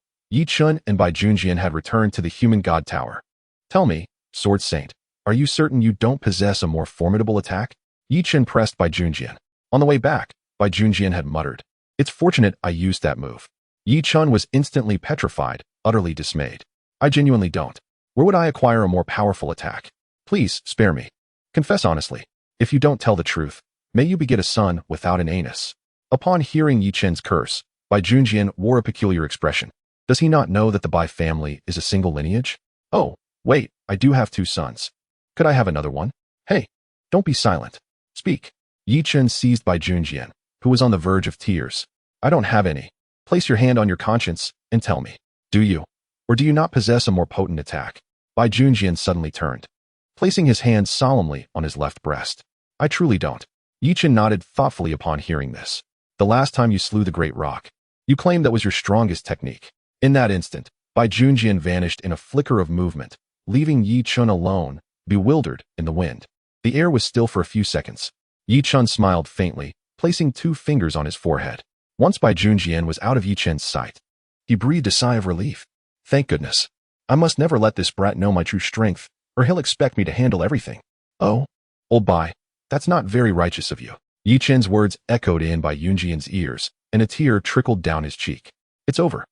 Speaker 1: Chen and Bai Junjian had returned to the human god tower. Tell me, Sword Saint, are you certain you don't possess a more formidable attack? Chen pressed Bai Junjian. On the way back, Bai Junjian had muttered, it's fortunate I used that move. Chen was instantly petrified, utterly dismayed. I genuinely don't. Where would I acquire a more powerful attack? Please, spare me. Confess honestly. If you don't tell the truth, may you beget a son without an anus. Upon hearing Chen's curse, Bai Junjian wore a peculiar expression. Does he not know that the Bai family is a single lineage? Oh, wait, I do have 2 sons. Could I have another one? Hey, don't be silent. Speak. Chen seized Bai Junjian, who was on the verge of tears. I don't have any. Place your hand on your conscience and tell me. Do you? Or do you not possess a more potent attack? Bai Junjian suddenly turned, placing his hand solemnly on his left breast. I truly don't. Chen nodded thoughtfully upon hearing this. The last time you slew the great rock, you claimed that was your strongest technique. In that instant, Bai Junjian vanished in a flicker of movement, leaving Chen alone, bewildered in the wind. The air was still for a few seconds. Chen smiled faintly, placing 2 fingers on his forehead. Once Bai Junjian was out of Chen's sight, he breathed a sigh of relief. Thank goodness. I must never let this brat know my true strength, or he'll expect me to handle everything. Oh, old Bai, that's not very righteous of you. Chen's words echoed in Bai Junjian's ears, and a tear trickled down his cheek. It's over.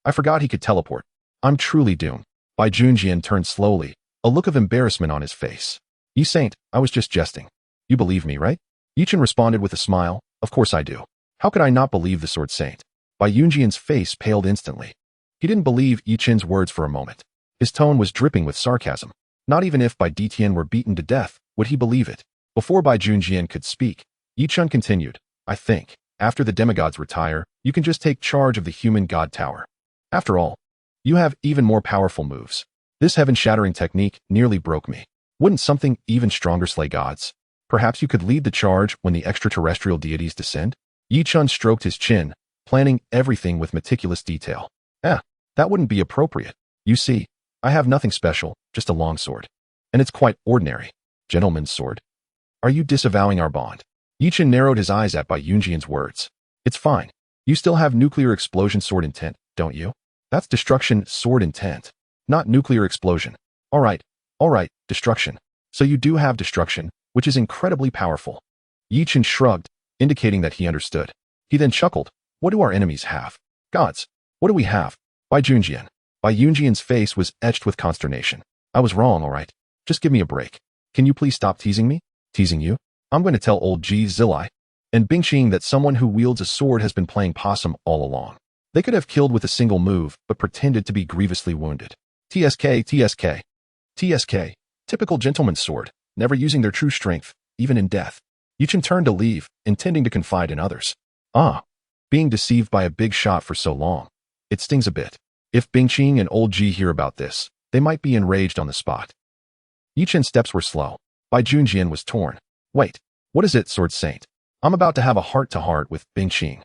Speaker 1: I forgot he could teleport. I'm truly doomed. Bai Junjian turned slowly, a look of embarrassment on his face. Yi Saint, I was just jesting. You believe me, right? Chen responded with a smile. Of course I do. How could I not believe the Sword Saint? Bai Junjian's face paled instantly. He didn't believe Chen's words for a moment. His tone was dripping with sarcasm. Not even if Bai Ditian were beaten to death, would he believe it. Before Bai Junjian could speak, Chen continued, I think, after the demigods retire, you can just take charge of the human god tower. After all, you have even more powerful moves. This heaven-shattering technique nearly broke me. Wouldn't something even stronger slay gods? Perhaps you could lead the charge when the extraterrestrial deities descend? Chen stroked his chin, planning everything with meticulous detail. That wouldn't be appropriate. You see, I have nothing special, just a longsword. And it's quite ordinary. Gentleman's sword. Are you disavowing our bond? Chen narrowed his eyes at Bai Junjian's words. It's fine. You still have nuclear explosion sword intent, don't you? That's destruction sword intent, not nuclear explosion. All right, destruction. So you do have destruction, which is incredibly powerful. Chen shrugged, indicating that he understood. He then chuckled. What do our enemies have? Gods. What do we have? Bai Junjian. Bai Junjian's face was etched with consternation. I was wrong, all right. Just give me a break. Can you please stop teasing me? Teasing you? I'm going to tell old G Zilai and Bingqing that someone who wields a sword has been playing possum all along. They could have killed with a single move, but pretended to be grievously wounded. TSK. Typical gentleman's sword, never using their true strength, even in death. Chen turned to leave, intending to confide in others. Being deceived by a big shot for so long. It stings a bit. If Bingqing and old G hear about this, they might be enraged on the spot. Chen's steps were slow. Bai Junjian was torn. Wait, what is it, Sword Saint? I'm about to have a heart-to-heart with Bingqing.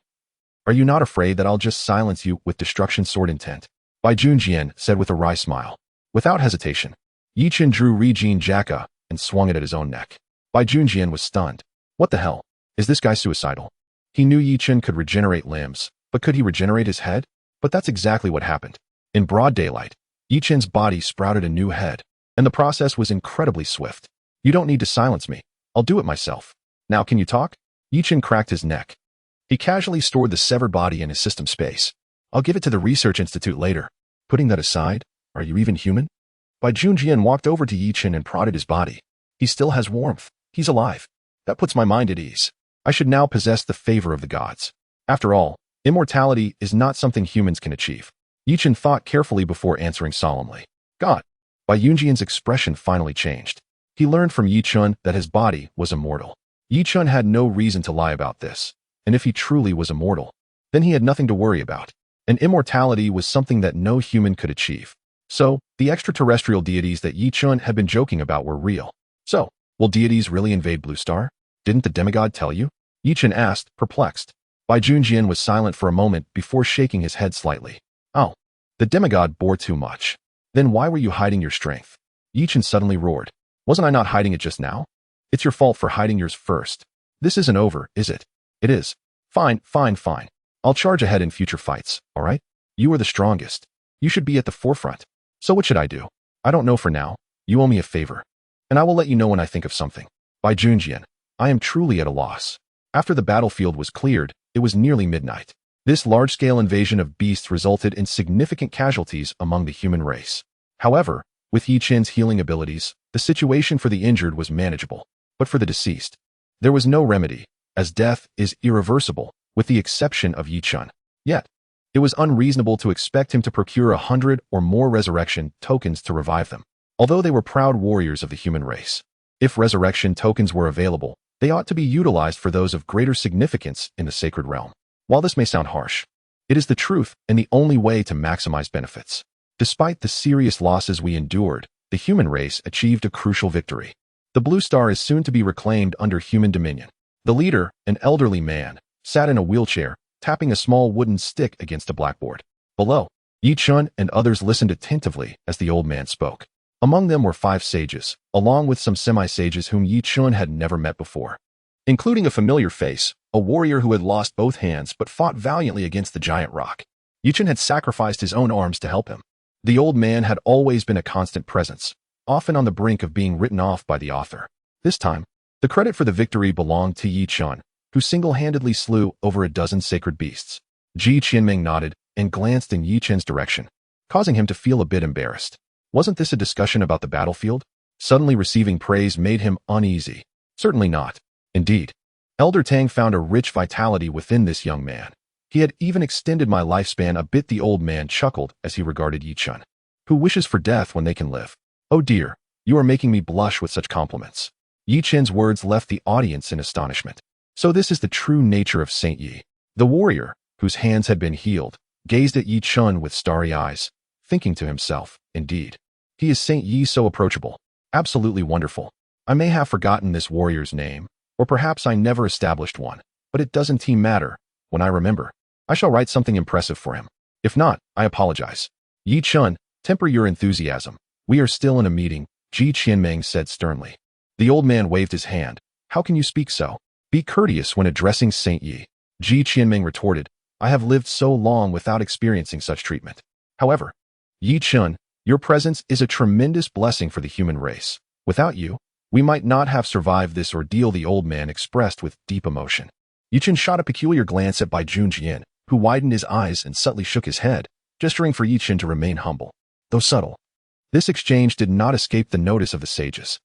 Speaker 1: Are you not afraid that I'll just silence you with destruction sword intent? Bai Junjian said with a wry smile. Without hesitation, Chen drew Rijin Jacka and swung it at his own neck. Bai Junjian was stunned. What the hell? Is this guy suicidal? He knew Chen could regenerate limbs, but could he regenerate his head? But that's exactly what happened. In broad daylight, Chen's body sprouted a new head, and the process was incredibly swift. You don't need to silence me. I'll do it myself. Now can you talk? Chen cracked his neck. He casually stored the severed body in his system space. I'll give it to the research institute later. Putting that aside, are you even human? Bai Junjian walked over to Chen and prodded his body. He still has warmth. He's alive. That puts my mind at ease. I should now possess the favor of the gods. After all, immortality is not something humans can achieve. Chen thought carefully before answering solemnly. God. Bai Junjian's expression finally changed. He learned from Chen that his body was immortal. Chen had no reason to lie about this, and if he truly was immortal, then he had nothing to worry about. And immortality was something that no human could achieve. So, the extraterrestrial deities that Chen had been joking about were real. So, will deities really invade Blue Star? Didn't the demigod tell you? Chen asked, perplexed. Bai Junjian was silent for a moment before shaking his head slightly. Oh, the demigod bore too much. Then why were you hiding your strength? Chen suddenly roared. Wasn't I not hiding it just now? It's your fault for hiding yours first. This isn't over, is it? It is. Fine, fine, fine. I'll charge ahead in future fights, all right? You are the strongest. You should be at the forefront. So what should I do? I don't know for now. You owe me a favor. And I will let you know when I think of something. By Junjian, I am truly at a loss. After the battlefield was cleared, it was nearly midnight. This large-scale invasion of beasts resulted in significant casualties among the human race. However, with Chen's healing abilities, the situation for the injured was manageable. But for the deceased, there was no remedy, as death is irreversible, with the exception of Chen. Yet, it was unreasonable to expect him to procure 100 or more resurrection tokens to revive them. Although they were proud warriors of the human race, if resurrection tokens were available, they ought to be utilized for those of greater significance in the sacred realm. While this may sound harsh, it is the truth and the only way to maximize benefits. Despite the serious losses we endured, the human race achieved a crucial victory. The blue star is soon to be reclaimed under human dominion. The leader, an elderly man, sat in a wheelchair, tapping a small wooden stick against a blackboard. Below, Chen and others listened attentively as the old man spoke. Among them were 5 sages, along with some semi-sages whom Chen had never met before, including a familiar face, a warrior who had lost both hands but fought valiantly against the giant rock. Chen had sacrificed his own arms to help him. The old man had always been a constant presence, often on the brink of being written off by the author. This time, the credit for the victory belonged to Chen, who single-handedly slew over a dozen sacred beasts. Ji Qianming nodded and glanced in Chen's direction, causing him to feel a bit embarrassed. Wasn't this a discussion about the battlefield? Suddenly receiving praise made him uneasy. Certainly not. Indeed, Elder Tang found a rich vitality within this young man. He had even extended my lifespan a bit. The old man chuckled as he regarded Chen. Who wishes for death when they can live? Oh dear, you are making me blush with such compliments. Chen's words left the audience in astonishment. So this is the true nature of Saint Yi. The warrior, whose hands had been healed, gazed at Chen with starry eyes, thinking to himself, indeed, he is Saint Yi, so approachable. Absolutely wonderful. I may have forgotten this warrior's name, or perhaps I never established one, but it doesn't matter. When I remember, I shall write something impressive for him. If not, I apologize. Chen, temper your enthusiasm. We are still in a meeting, Ji Qianming said sternly. The old man waved his hand. How can you speak so? Be courteous when addressing Saint Yi. Ji Qianming retorted. I have lived so long without experiencing such treatment. However, Chen, your presence is a tremendous blessing for the human race. Without you, we might not have survived this ordeal, the old man expressed with deep emotion. Chen shot a peculiar glance at Bai Junjian, who widened his eyes and subtly shook his head, gesturing for Chen to remain humble. Though subtle, this exchange did not escape the notice of the sages.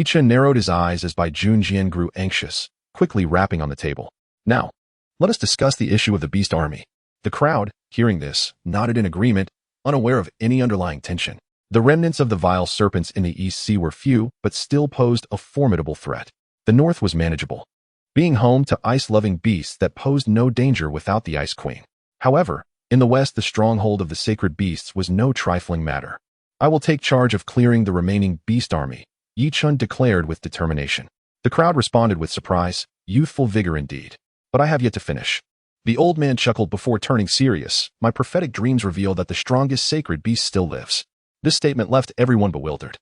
Speaker 1: Chen narrowed his eyes as Bai Junjian grew anxious, quickly rapping on the table. Now, let us discuss the issue of the beast army. The crowd, hearing this, nodded in agreement, unaware of any underlying tension. The remnants of the vile serpents in the East Sea were few, but still posed a formidable threat. The North was manageable, being home to ice-loving beasts that posed no danger without the Ice Queen. However, in the West, the stronghold of the sacred beasts was no trifling matter. I will take charge of clearing the remaining beast army, Chen declared with determination. The crowd responded with surprise, youthful vigor indeed. But I have yet to finish. The old man chuckled before turning serious. My prophetic dreams reveal that the strongest sacred beast still lives. This statement left everyone bewildered,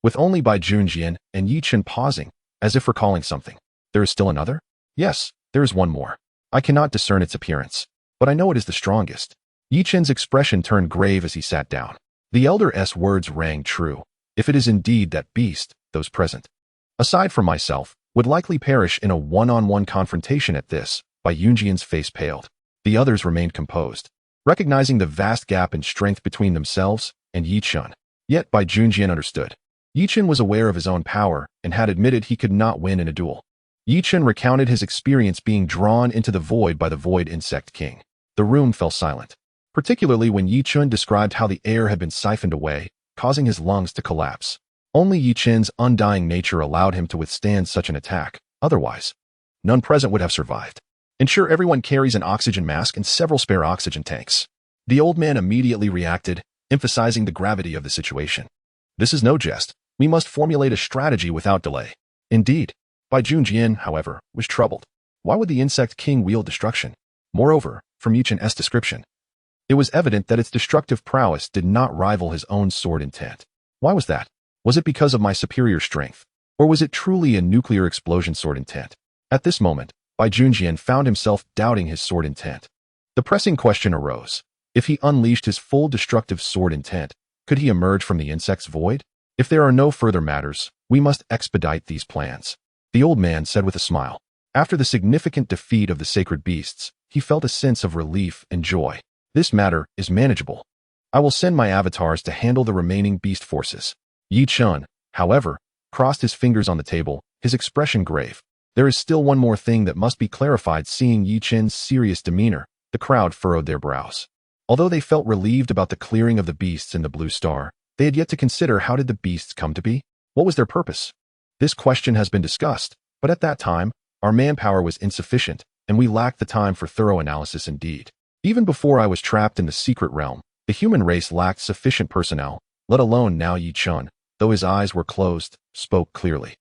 Speaker 1: with only Bai Junjian and Chen pausing, as if recalling something. There is still another? Yes, there is one more. I cannot discern its appearance, but I know it is the strongest. Chen's expression turned grave as he sat down. The elder's words rang true. If it is indeed that beast, those present, aside from myself, would likely perish in a one-on-one confrontation at this. Bai Junjian's face paled. The others remained composed, recognizing the vast gap in strength between themselves and Chen. Yet Bai Junjian understood. Chen was aware of his own power and had admitted he could not win in a duel. Chen recounted his experience being drawn into the void by the Void Insect King. The room fell silent, particularly when Chen described how the air had been siphoned away, causing his lungs to collapse. Only Chen's undying nature allowed him to withstand such an attack. Otherwise, none present would have survived. Ensure everyone carries an oxygen mask and several spare oxygen tanks. The old man immediately reacted, emphasizing the gravity of the situation. This is no jest. We must formulate a strategy without delay. Indeed, Bai Junjian, however, was troubled. Why would the insect king wield destruction? Moreover, from Chen's description, It was evident that its destructive prowess did not rival his own sword intent. Why was that? Was it because of my superior strength? Or was it truly a nuclear explosion sword intent? At this moment, Bai Junjian found himself doubting his sword intent. The pressing question arose. If he unleashed his full destructive sword intent, could he emerge from the insect's void? If there are no further matters, we must expedite these plans, the old man said with a smile. After the significant defeat of the sacred beasts, he felt a sense of relief and joy. This matter is manageable. I will send my avatars to handle the remaining beast forces. Yi Chen, however, crossed his fingers on the table, his expression grave. There is still one more thing that must be clarified. Seeing Yi Chen's serious demeanor, the crowd furrowed their brows. Although they felt relieved about the clearing of the beasts in the Blue Star, they had yet to consider how did the beasts come to be? What was their purpose? This question has been discussed, but at that time, our manpower was insufficient, and we lacked the time for thorough analysis indeed. Even before I was trapped in the secret realm, the human race lacked sufficient personnel, let alone now Yi Chen, though his eyes were closed, spoke clearly.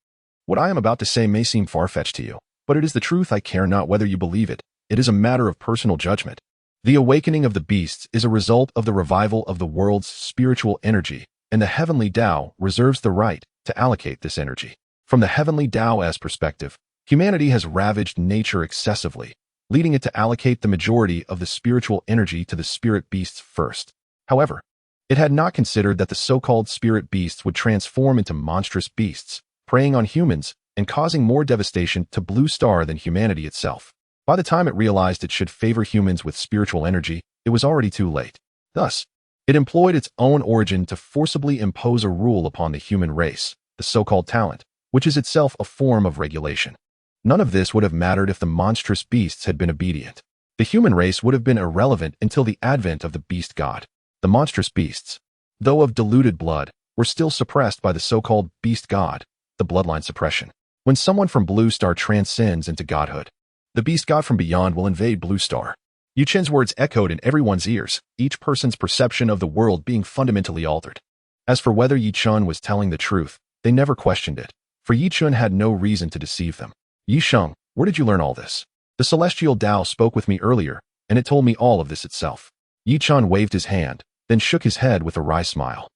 Speaker 1: What I am about to say may seem far-fetched to you, but it is the truth. I care not whether you believe it. It is a matter of personal judgment. The awakening of the beasts is a result of the revival of the world's spiritual energy, and the heavenly Tao reserves the right to allocate this energy. From the heavenly Tao's perspective, humanity has ravaged nature excessively, leading it to allocate the majority of the spiritual energy to the spirit beasts first. However, it had not considered that the so-called spirit beasts would transform into monstrous beasts, preying on humans and causing more devastation to Blue Star than humanity itself. By the time it realized it should favor humans with spiritual energy, it was already too late. Thus, it employed its own origin to forcibly impose a rule upon the human race, the so-called talent, which is itself a form of regulation. None of this would have mattered if the monstrous beasts had been obedient. The human race would have been irrelevant until the advent of the beast god. The monstrous beasts, though of diluted blood, were still suppressed by the so-called beast god, the bloodline suppression. When someone from Blue Star transcends into godhood, the beast god from beyond will invade Blue Star. Yu Chen's words echoed in everyone's ears, each person's perception of the world being fundamentally altered. As for whether Yi Chen was telling the truth, they never questioned it, for Yi Chen had no reason to deceive them. Yi Sheng, where did you learn all this? The celestial Tao spoke with me earlier, and it told me all of this itself. Yi Chen waved his hand, then shook his head with a wry smile.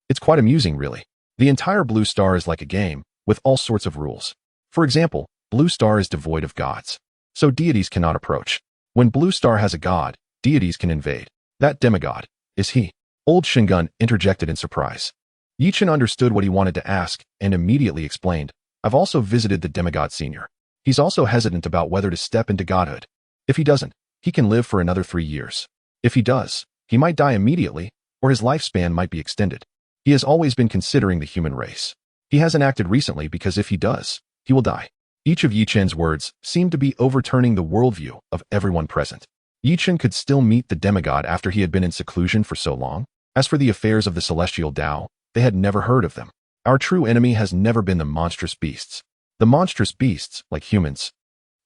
Speaker 1: It's quite amusing, really. The entire Blue Star is like a game, with all sorts of rules. For example, Blue Star is devoid of gods, so deities cannot approach. When Blue Star has a god, deities can invade. That demigod, is he? Old Shingun interjected in surprise. Yi Chen understood what he wanted to ask and immediately explained, I've also visited the demigod senior. He's also hesitant about whether to step into godhood. If he doesn't, he can live for another 3 years. If he does, he might die immediately, or his lifespan might be extended. He has always been considering the human race. He hasn't acted recently because if he does, he will die. Each of Yi Chen's words seemed to be overturning the worldview of everyone present. Yi Chen could still meet the demigod after he had been in seclusion for so long. As for the affairs of the celestial Tao, they had never heard of them. Our true enemy has never been the monstrous beasts. The monstrous beasts, like humans,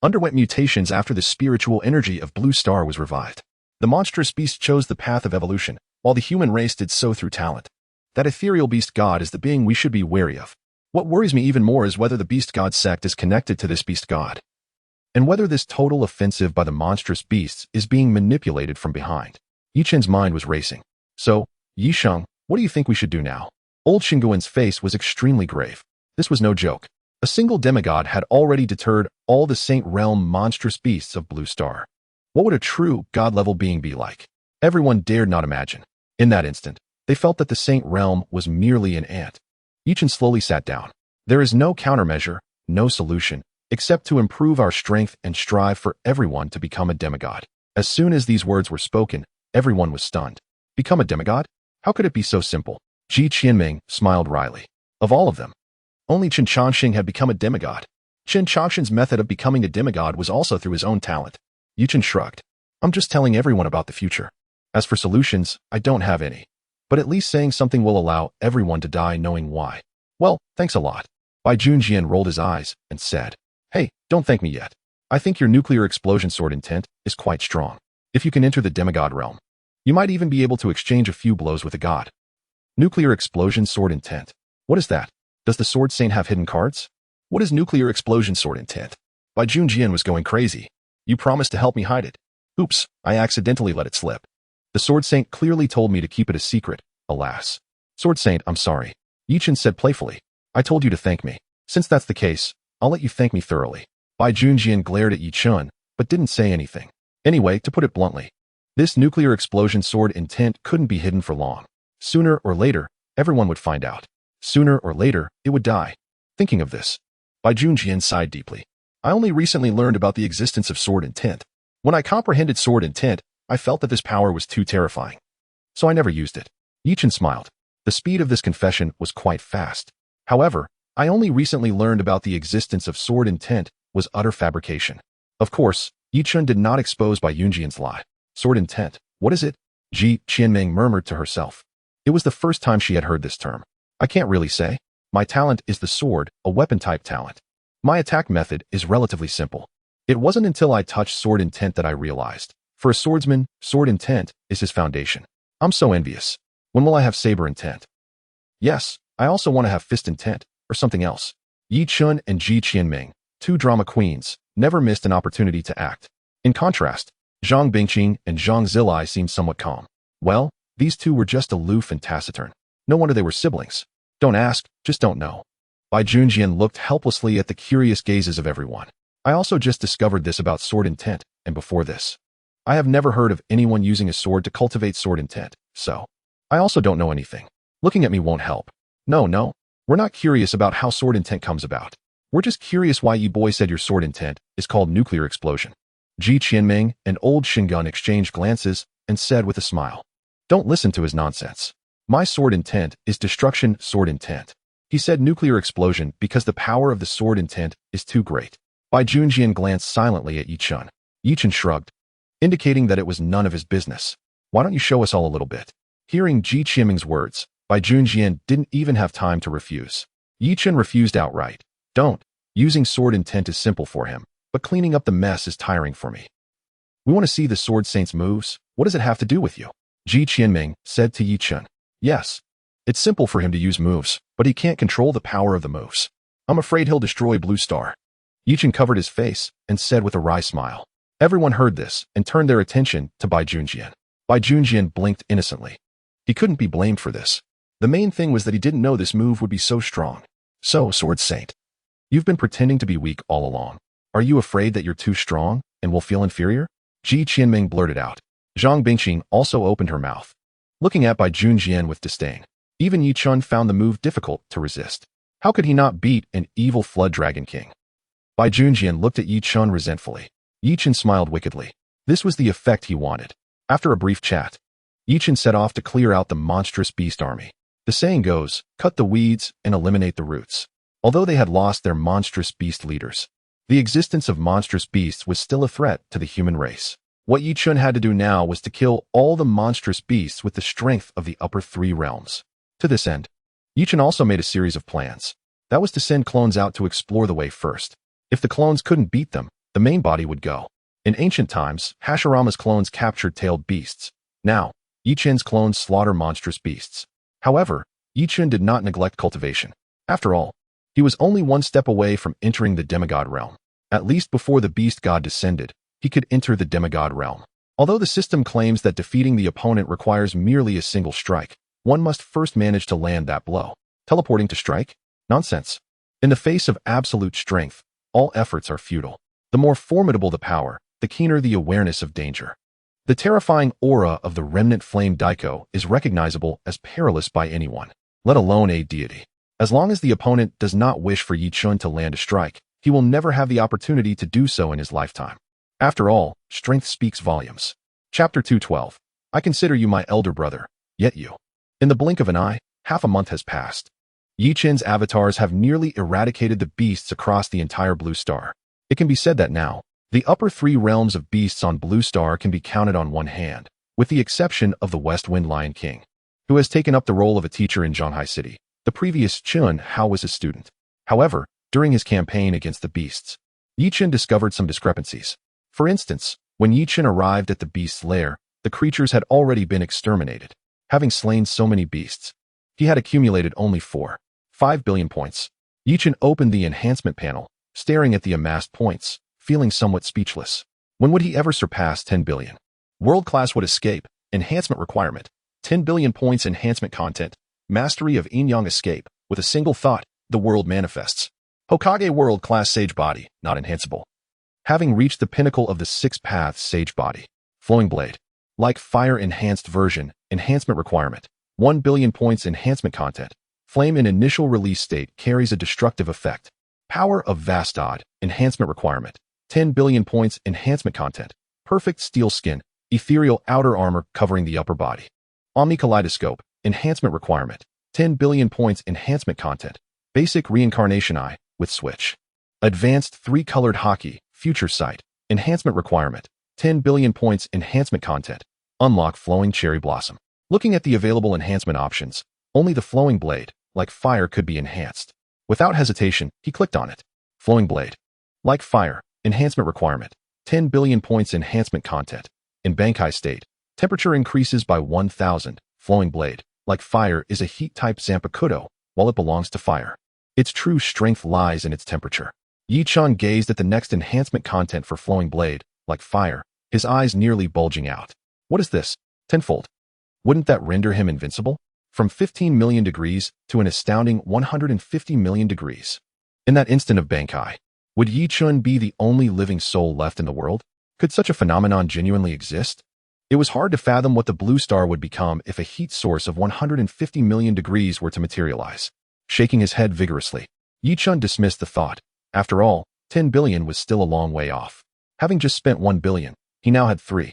Speaker 1: underwent mutations after the spiritual energy of Blue Star was revived. The monstrous beast chose the path of evolution, while the human race did so through talent. That ethereal beast god is the being we should be wary of. What worries me even more is whether the beast god sect is connected to this beast god, and whether this total offensive by the monstrous beasts is being manipulated from behind. Yi Chen's mind was racing. So, Yi Sheng, what do you think we should do now? Old Xinguan's face was extremely grave. This was no joke. A single demigod had already deterred all the Saint Realm monstrous beasts of Blue Star. What would a true god-level being be like? Everyone dared not imagine. In that instant, they felt that the Saint Realm was merely an ant. Yi Chen slowly sat down. There is no countermeasure, no solution, except to improve our strength and strive for everyone to become a demigod. As soon as these words were spoken, everyone was stunned. Become a demigod? How could it be so simple? Ji Qianming smiled wryly. Of all of them, only Chen Changxing had become a demigod. Chen Changxing's method of becoming a demigod was also through his own talent. Yi Chen shrugged. I'm just telling everyone about the future. As for solutions, I don't have any. But at least saying something will allow everyone to die knowing why. Well, thanks a lot. Bai Junjian rolled his eyes and said, Hey, don't thank me yet. I think your nuclear explosion sword intent is quite strong. If you can enter the demigod realm, you might even be able to exchange a few blows with a god. Nuclear explosion sword intent. What is that? Does the sword saint have hidden cards? What is nuclear explosion sword intent? Bai Junjian was going crazy. You promised to help me hide it. Oops, I accidentally let it slip. The Sword Saint clearly told me to keep it a secret, alas. Sword Saint, I'm sorry. Chen said playfully. I told you to thank me. Since that's the case, I'll let you thank me thoroughly. Bai Junjian glared at Chen, but didn't say anything. Anyway, to put it bluntly, this nuclear explosion sword intent couldn't be hidden for long. Sooner or later, everyone would find out. Sooner or later, it would die. Thinking of this, Bai Junjian sighed deeply. I only recently learned about the existence of sword intent. When I comprehended sword intent, I felt that this power was too terrifying. So I never used it. Chen smiled. The speed of this confession was quite fast. However, I only recently learned about the existence of sword intent was utter fabrication. Of course, Chen did not expose Bai Junjian's lie. Sword intent, what is it? Ji Qianming murmured to herself. It was the first time she had heard this term. I can't really say. My talent is the sword, a weapon-type talent. My attack method is relatively simple. It wasn't until I touched sword intent that I realized. For a swordsman, sword intent is his foundation. I'm so envious. When will I have saber intent? Yes, I also want to have fist intent, or something else. Chen and Ji Qianming, two drama queens, never missed an opportunity to act. In contrast, Zhang Bingqing and Zhang Zilai seemed somewhat calm. Well, these two were just aloof and taciturn. No wonder they were siblings. Don't ask, just don't know. Bai Junjian looked helplessly at the curious gazes of everyone. I also just discovered this about sword intent, and before this, I have never heard of anyone using a sword to cultivate sword intent, so I also don't know anything. Looking at me won't help. No, we're not curious about how sword intent comes about. We're just curious why you boy said your sword intent is called nuclear explosion. Ji Qianming and old Shingun exchanged glances and said with a smile, don't listen to his nonsense. My sword intent is destruction sword intent. He said nuclear explosion because the power of the sword intent is too great. Bai Junjian glanced silently at Chen. Chen shrugged, indicating that it was none of his business. Why don't you show us all a little bit? Hearing Ji Qianming's words, Bai Junjian didn't even have time to refuse. Chen refused outright. Don't. Using sword intent is simple for him, but cleaning up the mess is tiring for me. We want to see the Sword Saint's moves. What does it have to do with you? Ji Qianming said to Chen. Yes. It's simple for him to use moves, but he can't control the power of the moves. I'm afraid he'll destroy Blue Star. Chen covered his face and said with a wry smile. Everyone heard this and turned their attention to Bai Junjian. Bai Junjian blinked innocently. He couldn't be blamed for this. The main thing was that he didn't know this move would be so strong. So, Sword Saint, you've been pretending to be weak all along. Are you afraid that you're too strong and will feel inferior? Ji Qianming blurted out. Zhang Bingqing also opened her mouth, looking at Bai Junjian with disdain. Even Chen found the move difficult to resist. How could he not beat an evil Flood Dragon King? Bai Junjian looked at Chen resentfully. Chen smiled wickedly. This was the effect he wanted. After a brief chat, Chen set off to clear out the monstrous beast army. The saying goes, cut the weeds and eliminate the roots. Although they had lost their monstrous beast leaders, the existence of monstrous beasts was still a threat to the human race. What Chen had to do now was to kill all the monstrous beasts with the strength of the upper three realms. To this end, Chen also made a series of plans. That was to send clones out to explore the way first. If the clones couldn't beat them, the main body would go. In ancient times, Hashirama's clones captured tailed beasts. Now, Chen's clones slaughter monstrous beasts. However, Chen did not neglect cultivation. After all, he was only one step away from entering the demigod realm. At least before the beast god descended, he could enter the demigod realm. Although the system claims that defeating the opponent requires merely a single strike, one must first manage to land that blow. Teleporting to strike? Nonsense. In the face of absolute strength, all efforts are futile. The more formidable the power, the keener the awareness of danger. The terrifying aura of the remnant flame Daiko is recognizable as perilous by anyone, let alone a deity. As long as the opponent does not wish for Chen to land a strike, he will never have the opportunity to do so in his lifetime. After all, strength speaks volumes. Chapter 212. I consider you my elder brother, yet you. In the blink of an eye, half a month has passed. Chen's avatars have nearly eradicated the beasts across the entire Blue Star. It can be said that now, the upper three realms of beasts on Blue Star can be counted on one hand, with the exception of the West Wind Lion King, who has taken up the role of a teacher in Zhanghai City. The previous Chen Hao was his student. However, during his campaign against the beasts, Chen discovered some discrepancies. For instance, when Chen arrived at the beast's lair, the creatures had already been exterminated. Having slain so many beasts, he had accumulated only 5 billion points. Chen opened the enhancement panel, staring at the amassed points, feeling somewhat speechless. When would he ever surpass 10 billion? World class would escape, Enhancement requirement. 10 billion points enhancement content. Mastery of yin-yang escape. With a single thought, the world manifests. Hokage world-class sage body, not enhanceable. Having reached the pinnacle of the 6 paths sage body. Flowing blade. Like fire enhanced version, enhancement requirement. 1 billion points enhancement content. Flame in initial release state carries a destructive effect. Power of Vastod, enhancement requirement. 10 billion points enhancement content. Perfect steel skin, ethereal outer armor covering the upper body. Omni kaleidoscope, enhancement requirement. 10 billion points enhancement content. Basic reincarnation eye, with switch. Advanced 3-colored hockey, future sight, enhancement requirement. 10 billion points enhancement content. Unlock flowing cherry blossom. Looking at the available enhancement options, only the flowing blade, like fire, could be enhanced. Without hesitation, he clicked on it. Flowing blade. Like fire, enhancement requirement. 10 billion points enhancement content. In Bankai state, temperature increases by 1000. Flowing blade, like fire, is a heat-type Zanpakuto, while it belongs to fire. Its true strength lies in its temperature. Yi-chan gazed at the next enhancement content for flowing blade, like fire, his eyes nearly bulging out. What is this? Tenfold. Wouldn't that render him invincible? From 15 million degrees to an astounding 150 million degrees. In that instant of Bankai, would Yi-chan be the only living soul left in the world? Could such a phenomenon genuinely exist? It was hard to fathom what the blue star would become if a heat source of 150 million degrees were to materialize. Shaking his head vigorously, Yi-chan dismissed the thought. After all, 10 billion was still a long way off. Having just spent 1 billion, he now had 5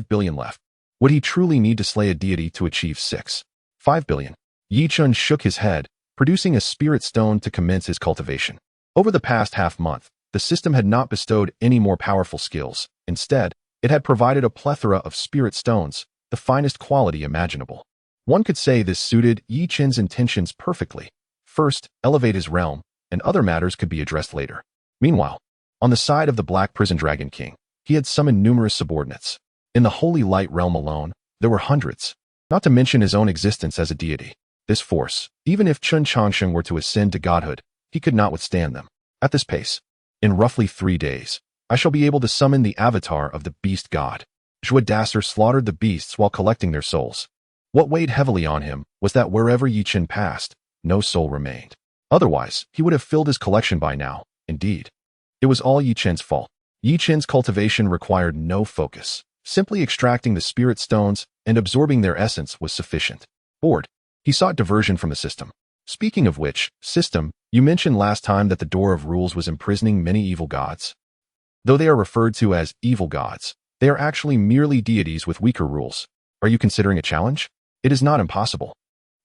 Speaker 1: billion left. Would he truly need to slay a deity to achieve 5 billion? Yi-chan shook his head, producing a spirit stone to commence his cultivation. Over the past half-month, the system had not bestowed any more powerful skills. Instead, it had provided a plethora of spirit stones, the finest quality imaginable. One could say this suited Yi-chan's intentions perfectly. First, elevate his realm, and other matters could be addressed later. Meanwhile, on the side of the Black Prison Dragon King, he had summoned numerous subordinates. In the Holy Light realm alone, there were hundreds, not to mention his own existence as a deity. This force, even if Chen Changsheng were to ascend to godhood, he could not withstand them. At this pace, in roughly 3 days, I shall be able to summon the avatar of the beast god. Zhuo Dasser slaughtered the beasts while collecting their souls. What weighed heavily on him was that wherever Yi-chan passed, no soul remained. Otherwise, he would have filled his collection by now. Indeed, it was all Yi-chan's fault. Yi-chan's cultivation required no focus. Simply extracting the spirit stones and absorbing their essence was sufficient. Bored, he sought diversion from the system. Speaking of which, system, you mentioned last time that the Door of Rules was imprisoning many evil gods. Though they are referred to as evil gods, they are actually merely deities with weaker rules. Are you considering a challenge? It is not impossible.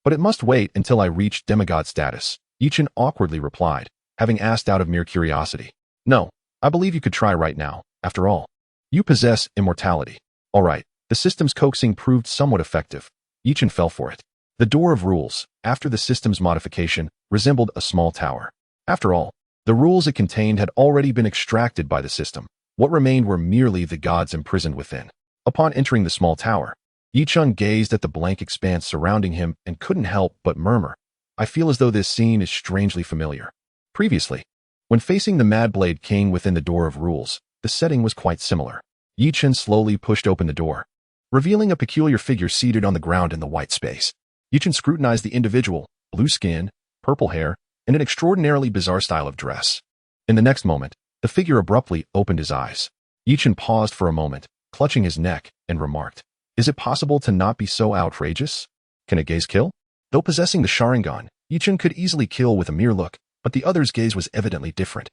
Speaker 1: But it must wait until I reach demigod status, Yi-chan awkwardly replied, having asked out of mere curiosity. No, I believe you could try right now. After all, you possess immortality. All right, the system's coaxing proved somewhat effective. Yi-chan fell for it. The Door of Rules, after the system's modification, resembled a small tower. After all, the rules it contained had already been extracted by the system. What remained were merely the gods imprisoned within. Upon entering the small tower, Yi-chan gazed at the blank expanse surrounding him and couldn't help but murmur, I feel as though this scene is strangely familiar. Previously, when facing the Mad Blade King within the Door of Rules, the setting was quite similar. Yi-chan slowly pushed open the door, revealing a peculiar figure seated on the ground in the white space. Yi-chan scrutinized the individual, blue skin, purple hair, and an extraordinarily bizarre style of dress. In the next moment, the figure abruptly opened his eyes. Yi-chan paused for a moment, clutching his neck, and remarked, Is it possible to not be so outrageous? Can a gaze kill? Though possessing the Sharingan, Yi-chan could easily kill with a mere look, but the other's gaze was evidently different.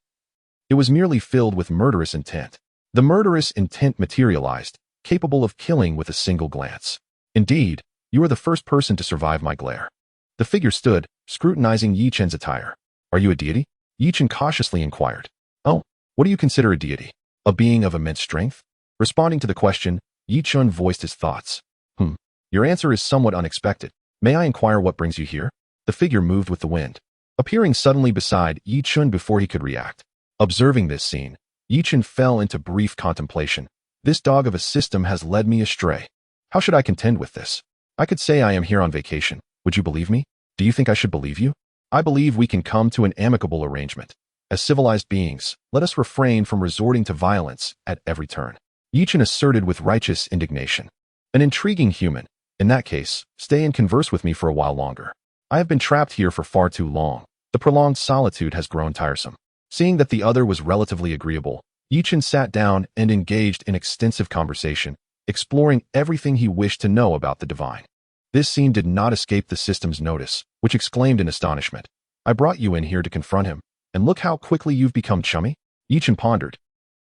Speaker 1: It was merely filled with murderous intent. The murderous intent materialized, capable of killing with a single glance. Indeed, you are the first person to survive my glare. The figure stood, scrutinizing Yi-chan's attire. Are you a deity? Yi-chan cautiously inquired. Oh, what do you consider a deity? A being of immense strength? Responding to the question, Yi-chan voiced his thoughts. Your answer is somewhat unexpected. May I inquire what brings you here? The figure moved with the wind, appearing suddenly beside Yi-chan before he could react. Observing this scene, Yi-chan fell into brief contemplation. This dog of a system has led me astray. How should I contend with this? I could say I am here on vacation. Would you believe me? Do you think I should believe you? I believe we can come to an amicable arrangement. As civilized beings, let us refrain from resorting to violence at every turn. Yi-chan asserted with righteous indignation. An intriguing human. In that case, stay and converse with me for a while longer. I have been trapped here for far too long. The prolonged solitude has grown tiresome. Seeing that the other was relatively agreeable, Chen sat down and engaged in extensive conversation, exploring everything he wished to know about the divine. This scene did not escape the system's notice, which exclaimed in astonishment, "I brought you in here to confront him, and look how quickly you've become chummy?" Chen pondered.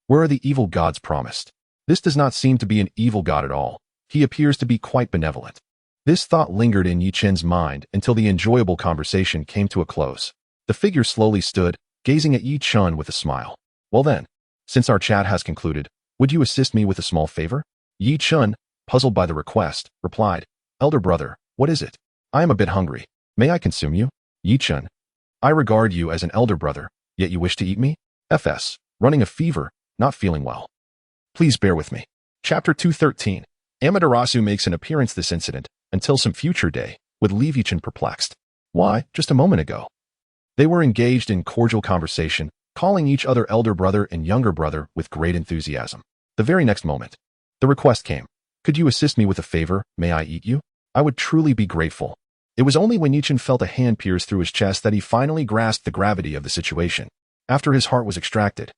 Speaker 1: Where are the evil gods promised? This does not seem to be an evil god at all. He appears to be quite benevolent. This thought lingered in Chen's mind until the enjoyable conversation came to a close. The figure slowly stood, gazing at Chen with a smile. "Well then, since our chat has concluded, would you assist me with a small favor?" Chen, puzzled by the request, replied, "Elder brother, what is it? I am a bit hungry. May I consume you?" Chen, "I regard you as an elder brother, yet you wish to eat me? FS, running a fever, not feeling well. Please bear with me." Chapter 213. Amaterasu makes an appearance. This incident, until some future day, would leave Chen perplexed. Why, just a moment ago, they were engaged in cordial conversation, calling each other elder brother and younger brother with great enthusiasm. The very next moment, the request came. "Could you assist me with a favor? May I eat you? I would truly be grateful." It was only when Chen felt a hand pierce through his chest that he finally grasped the gravity of the situation. After his heart was extracted,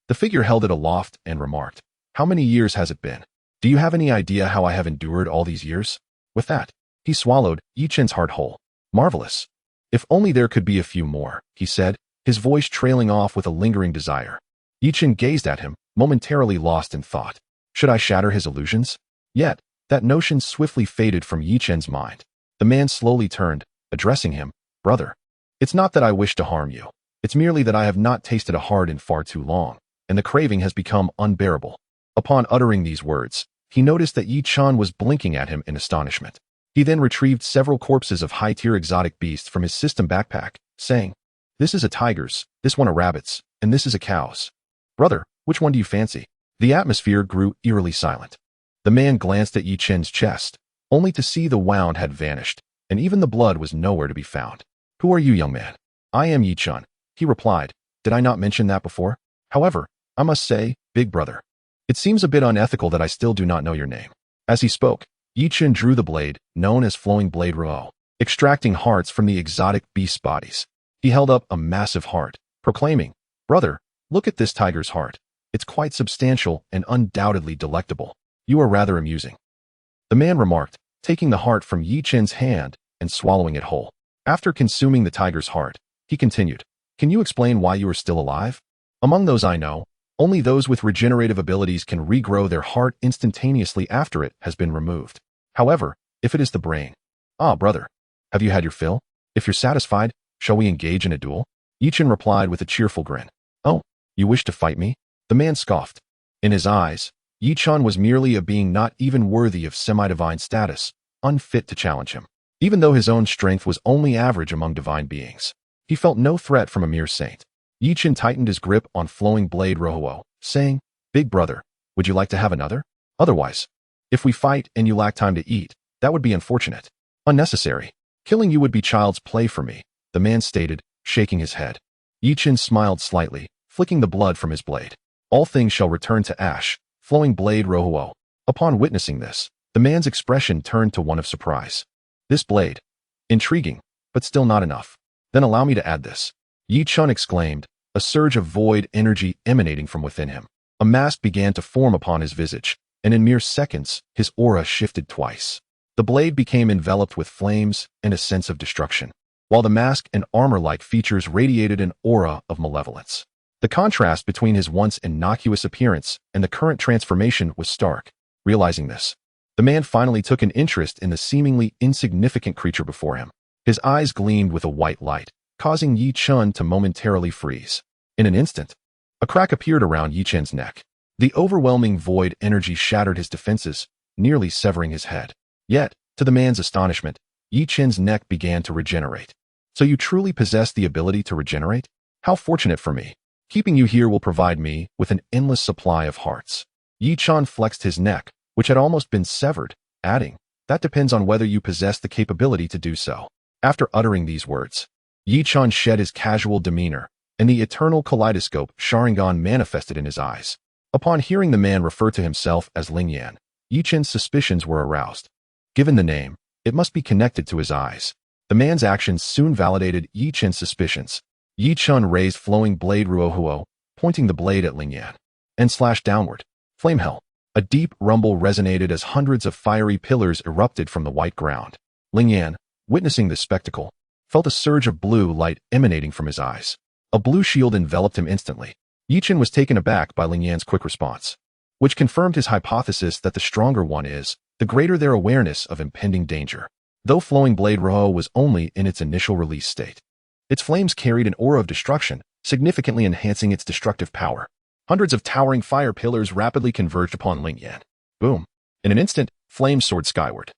Speaker 1: the figure held it aloft and remarked, "How many years has it been? Do you have any idea how I have endured all these years?" With that, he swallowed Chen's heart whole. "Marvelous. If only there could be a few more," he said, his voice trailing off with a lingering desire. Chen gazed at him, momentarily lost in thought. Should I shatter his illusions? Yet, that notion swiftly faded from Chen's mind. The man slowly turned, addressing him, "Brother, it's not that I wish to harm you. It's merely that I have not tasted a heart in far too long, and the craving has become unbearable." Upon uttering these words, he noticed that Chen was blinking at him in astonishment. He then retrieved several corpses of high-tier exotic beasts from his system backpack, saying, "This is a tiger's, this one a rabbit's, and this is a cow's. Brother, which one do you fancy?" The atmosphere grew eerily silent. The man glanced at Chen's chest, only to see the wound had vanished, and even the blood was nowhere to be found. "Who are you, young man?" "I am Chen," he replied. "Did I not mention that before? However, I must say, big brother, it seems a bit unethical that I still do not know your name." As he spoke, Chen drew the blade, known as flowing blade row, extracting hearts from the exotic beast bodies. He held up a massive heart, proclaiming, "Brother, look at this tiger's heart. It's quite substantial and undoubtedly delectable. You are rather amusing." The man remarked, taking the heart from Chen's hand and swallowing it whole. After consuming the tiger's heart, he continued, "Can you explain why you are still alive? Among those I know, only those with regenerative abilities can regrow their heart instantaneously after it has been removed. However, if it is the brain..." "Ah, brother, have you had your fill? If you're satisfied, shall we engage in a duel?" Chen replied with a cheerful grin. "Oh, you wish to fight me?" The man scoffed. In his eyes, Chen was merely a being not even worthy of semi-divine status, unfit to challenge him. Even though his own strength was only average among divine beings, he felt no threat from a mere saint. Chen tightened his grip on flowing blade roho, saying, "Big brother, would you like to have another? Otherwise, if we fight and you lack time to eat, that would be unfortunate. Unnecessary. Killing you would be child's play for me," the man stated, shaking his head. Chen smiled slightly, flicking the blood from his blade. "All things shall return to ash, flowing blade roho." Upon witnessing this, the man's expression turned to one of surprise. "This blade. Intriguing, but still not enough. Then allow me to add this," Chen exclaimed, a surge of void energy emanating from within him. A mask began to form upon his visage, and in mere seconds, his aura shifted twice. The blade became enveloped with flames and a sense of destruction, while the mask and armor-like features radiated an aura of malevolence. The contrast between his once innocuous appearance and the current transformation was stark. Realizing this, the man finally took an interest in the seemingly insignificant creature before him. His eyes gleamed with a white light, causing Chen to momentarily freeze. In an instant, a crack appeared around Chen's neck. The overwhelming void energy shattered his defenses, nearly severing his head. Yet, to the man's astonishment, Chen's neck began to regenerate. "So you truly possess the ability to regenerate? How fortunate for me. Keeping you here will provide me with an endless supply of hearts." Chen flexed his neck, which had almost been severed, adding, "That depends on whether you possess the capability to do so." After uttering these words, Chen shed his casual demeanor, and the eternal kaleidoscope Sharingan manifested in his eyes. Upon hearing the man refer to himself as Lingyan, Yi Chen's suspicions were aroused. Given the name, it must be connected to his eyes. The man's actions soon validated Yi Chen's suspicions. Yi Chen raised flowing blade Ruohuo, pointing the blade at Lingyan, and slashed downward. Flame hell. A deep rumble resonated as hundreds of fiery pillars erupted from the white ground. Lingyan, witnessing this spectacle, felt a surge of blue light emanating from his eyes. A blue shield enveloped him instantly. Yi Chen was taken aback by Lingyan's quick response, which confirmed his hypothesis that the stronger one is, the greater their awareness of impending danger. Though flowing blade Ruohuo was only in its initial release state, its flames carried an aura of destruction, significantly enhancing its destructive power. Hundreds of towering fire pillars rapidly converged upon Lingyan. Boom! In an instant, flames soared skyward,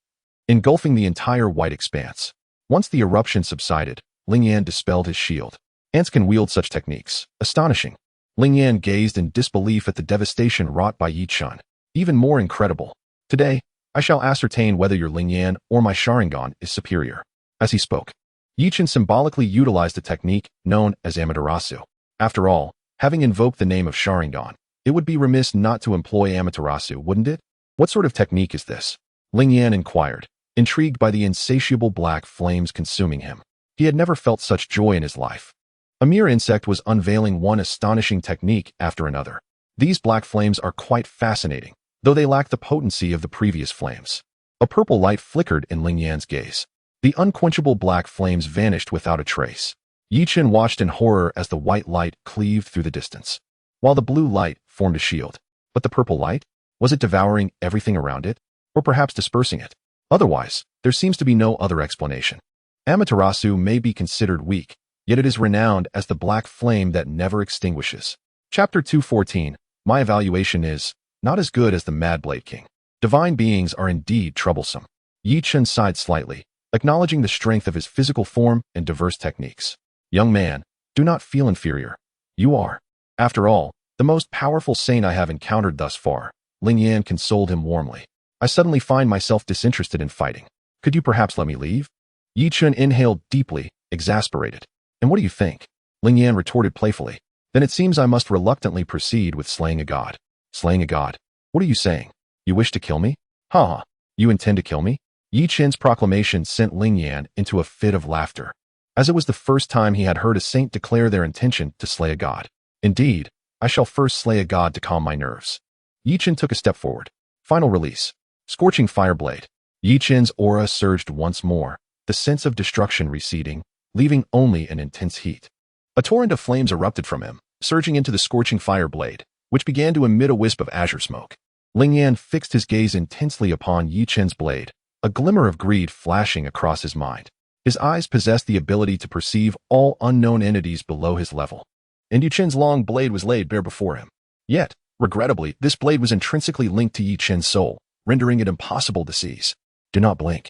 Speaker 1: engulfing the entire white expanse. Once the eruption subsided, Lingyan dispelled his shield. Ants can wield such techniques. Astonishing. Lingyan gazed in disbelief at the devastation wrought by Yi Chen. Even more incredible. Today, I shall ascertain whether your Lingyan or my Sharingan is superior. As he spoke, Yi Chen symbolically utilized a technique known as Amaterasu. After all, having invoked the name of Sharingan, it would be remiss not to employ Amaterasu, wouldn't it? What sort of technique is this? Lingyan inquired, intrigued by the insatiable black flames consuming him. He had never felt such joy in his life. A mere insect was unveiling one astonishing technique after another. These black flames are quite fascinating, though they lack the potency of the previous flames. A purple light flickered in Lingyan's gaze. The unquenchable black flames vanished without a trace. Yi Chen watched in horror as the white light cleaved through the distance, while the blue light formed a shield. But the purple light? Was it devouring everything around it? Or perhaps dispersing it? Otherwise, there seems to be no other explanation. Amaterasu may be considered weak, yet it is renowned as the black flame that never extinguishes. Chapter 214. My evaluation is not as good as the Mad Blade King. Divine beings are indeed troublesome. Yi Chen sighed slightly, acknowledging the strength of his physical form and diverse techniques. Young man, do not feel inferior. You are, after all, the most powerful saint I have encountered thus far. Lingyan consoled him warmly. I suddenly find myself disinterested in fighting. Could you perhaps let me leave? Yi Chen inhaled deeply, exasperated. And what do you think? Lingyan retorted playfully. Then it seems I must reluctantly proceed with slaying a god. Slaying a god? What are you saying? You wish to kill me? Ha ha. You intend to kill me? Yi Chen's proclamation sent Lingyan into a fit of laughter, as it was the first time he had heard a saint declare their intention to slay a god. Indeed, I shall first slay a god to calm my nerves. Yi Chen took a step forward. Final release. Scorching fire blade. Yi Chen's aura surged once more, the sense of destruction receding, leaving only an intense heat. A torrent of flames erupted from him, surging into the scorching fire blade, which began to emit a wisp of azure smoke. Lingyan fixed his gaze intensely upon Yi Chen's blade, a glimmer of greed flashing across his mind. His eyes possessed the ability to perceive all unknown entities below his level, and Yi Chen's long blade was laid bare before him. Yet, regrettably, this blade was intrinsically linked to Yi Chen's soul, rendering it impossible to seize. Do not blink.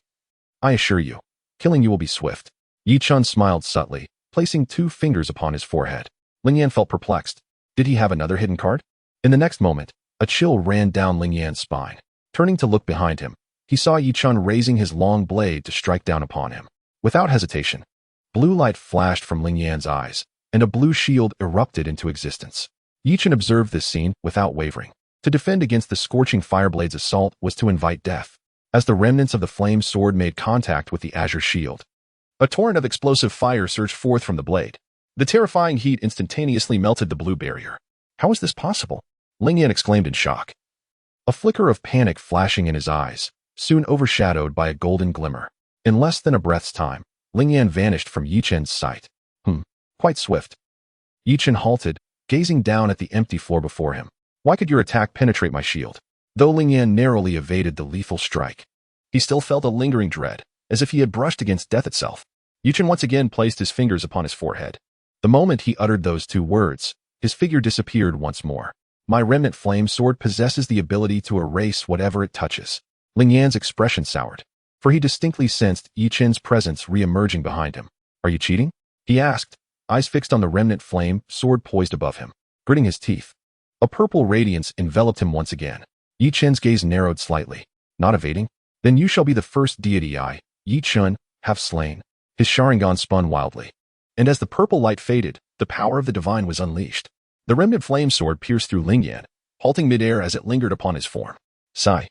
Speaker 1: I assure you, killing you will be swift. Yi Chen smiled subtly, placing 2 fingers upon his forehead. Lingyan felt perplexed. Did he have another hidden card? In the next moment, a chill ran down Lingyan's spine. Turning to look behind him, he saw Yi Chen raising his long blade to strike down upon him. Without hesitation, blue light flashed from Lingyan's eyes, and a blue shield erupted into existence. Yi Chen observed this scene without wavering. To defend against the scorching fireblade's assault was to invite death. As the remnants of the flame sword made contact with the azure shield, a torrent of explosive fire surged forth from the blade. The terrifying heat instantaneously melted the blue barrier. How is this possible? Lingyan exclaimed in shock. A flicker of panic flashing in his eyes, soon overshadowed by a golden glimmer. In less than a breath's time, Lingyan vanished from Yi Chen's sight. Quite swift. Yi Chen halted, gazing down at the empty floor before him. Why could your attack penetrate my shield? Though Lingyan narrowly evaded the lethal strike, he still felt a lingering dread, as if he had brushed against death itself. Yi Chen once again placed his fingers upon his forehead. The moment he uttered those 2 words, his figure disappeared once more. My remnant flame sword possesses the ability to erase whatever it touches. Lingyan's expression soured, for he distinctly sensed Yi Chen's presence re-emerging behind him. Are you cheating? He asked, eyes fixed on the remnant flame sword poised above him. Gritting his teeth, a purple radiance enveloped him once again. Yi Chen's gaze narrowed slightly. Not evading? Then you shall be the first deity I, Yi Chen, have slain. His Sharingan spun wildly, and as the purple light faded, the power of the divine was unleashed. The remnant flame sword pierced through Lingyan, halting midair as it lingered upon his form. Sigh.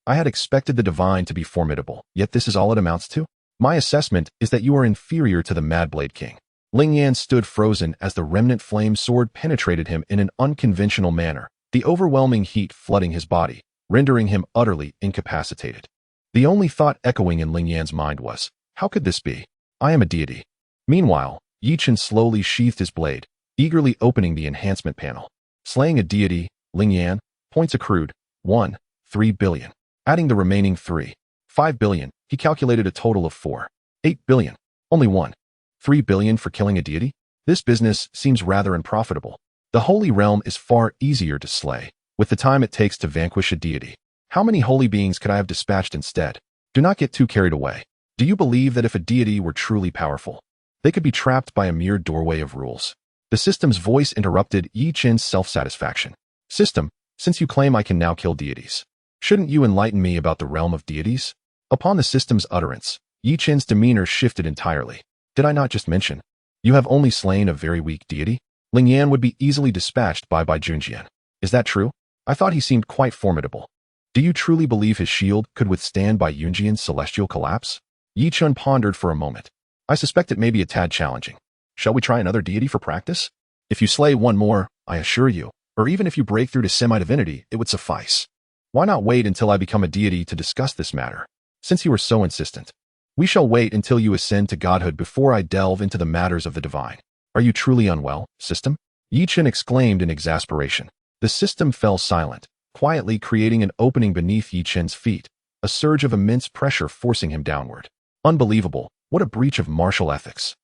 Speaker 1: I had expected the divine to be formidable, yet this is all it amounts to? My assessment is that you are inferior to the Mad Blade King. Ling Yan stood frozen as the remnant flame sword penetrated him in an unconventional manner, the overwhelming heat flooding his body, rendering him utterly incapacitated. The only thought echoing in Ling Yan's mind was, how could this be? I am a deity. Meanwhile, Chen slowly sheathed his blade, eagerly opening the enhancement panel. Slaying a deity, Ling Yan, points accrued, 1, 3 billion. Adding the remaining 3, 5 billion, he calculated a total of 4, 8 billion. Only 1, 3 billion for killing a deity? This business seems rather unprofitable. The holy realm is far easier to slay, with the time it takes to vanquish a deity. How many holy beings could I have dispatched instead? Do not get too carried away. Do you believe that if a deity were truly powerful, they could be trapped by a mere doorway of rules? The system's voice interrupted Chen's self-satisfaction. System, since you claim I can now kill deities, shouldn't you enlighten me about the realm of deities? Upon the system's utterance, Chen's demeanor shifted entirely. Did I not just mention? You have only slain a very weak deity? Ling Yan would be easily dispatched by Junjian. Is that true? I thought he seemed quite formidable. Do you truly believe his shield could withstand Junjian's celestial collapse? Chen pondered for a moment. I suspect it may be a tad challenging. Shall we try another deity for practice? If you slay one more, I assure you, or even if you break through to semi-divinity, it would suffice. Why not wait until I become a deity to discuss this matter? Since you are so insistent, we shall wait until you ascend to godhood before I delve into the matters of the divine. Are you truly unwell, system? Chen exclaimed in exasperation. The system fell silent, quietly creating an opening beneath Chen's feet, a surge of immense pressure forcing him downward. Unbelievable, what a breach of martial ethics.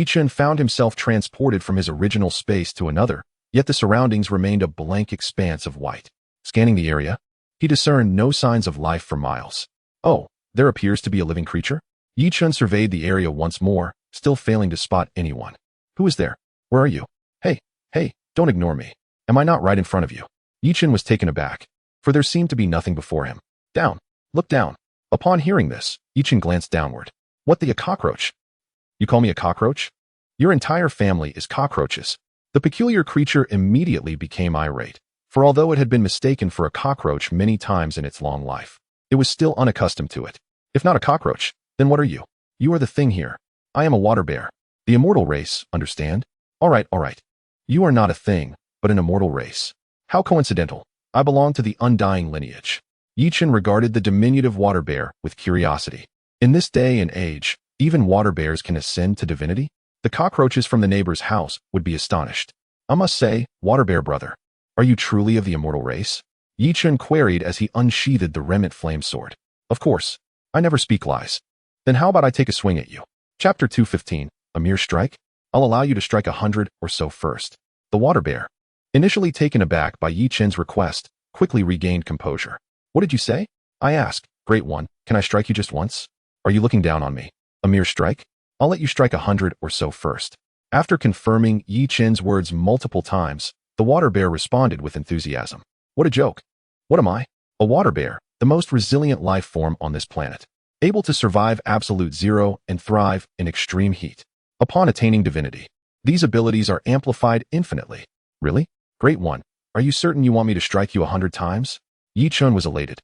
Speaker 1: Chen found himself transported from his original space to another, yet the surroundings remained a blank expanse of white. Scanning the area, he discerned no signs of life for miles. Oh, there appears to be a living creature? Chen surveyed the area once more, still failing to spot anyone. Who is there? Where are you? Hey, don't ignore me. Am I not right in front of you? Chen was taken aback, for there seemed to be nothing before him. Down. Look down. Upon hearing this, Chen glanced downward. What a cockroach? You call me a cockroach? Your entire family is cockroaches. The peculiar creature immediately became irate, for although it had been mistaken for a cockroach many times in its long life, it was still unaccustomed to it. If not a cockroach, then what are you? You are the thing here. I am a water bear. The immortal race, understand? All right. You are not a thing, but an immortal race. How coincidental. I belong to the undying lineage. Chen regarded the diminutive water bear with curiosity. In this day and age, even water bears can ascend to divinity? The cockroaches from the neighbor's house would be astonished. I must say, water bear brother, are you truly of the immortal race? Chen queried as he unsheathed the remnant flame sword. Of course. I never speak lies. Then how about I take a swing at you? Chapter 215, a mere strike? I'll allow you to strike 100 or so first. The water bear, initially taken aback by Chen's request, quickly regained composure. What did you say? I asked. Great one, can I strike you just once? Are you looking down on me? A mere strike? I'll let you strike 100 or so first. After confirming Chen's words multiple times, the water bear responded with enthusiasm. What a joke. What am I? A water bear, the most resilient life form on this planet, able to survive absolute zero and thrive in extreme heat. Upon attaining divinity, these abilities are amplified infinitely. Really? Great one. Are you certain you want me to strike you 100 times? Chen was elated.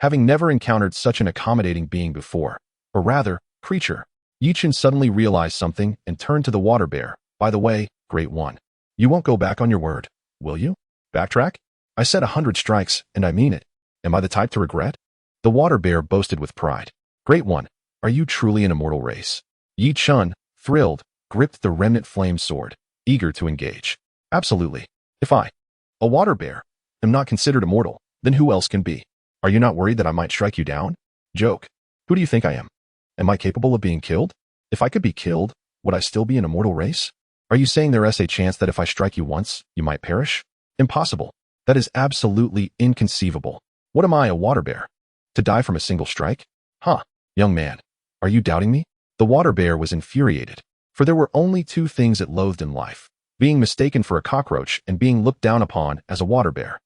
Speaker 1: Having never encountered such an accommodating being before, or rather, creature, Chen suddenly realized something and turned to the water bear. By the way, great one, you won't go back on your word, will you? Backtrack? I said 100 strikes, and I mean it. Am I the type to regret? The water bear boasted with pride. Great one, are you truly an immortal race? Chen, thrilled, gripped the remnant flame sword, eager to engage. Absolutely. If I, a water bear, am not considered immortal, then who else can be? Are you not worried that I might strike you down? Joke. Who do you think I am? Am I capable of being killed? If I could be killed, would I still be an immortal race? Are you saying there is a chance that if I strike you once, you might perish? Impossible. That is absolutely inconceivable. What am I, a water bear? To die from a single strike? Huh, young man. Are you doubting me? The water bear was infuriated, for there were only two things it loathed in life: being mistaken for a cockroach and being looked down upon as a water bear.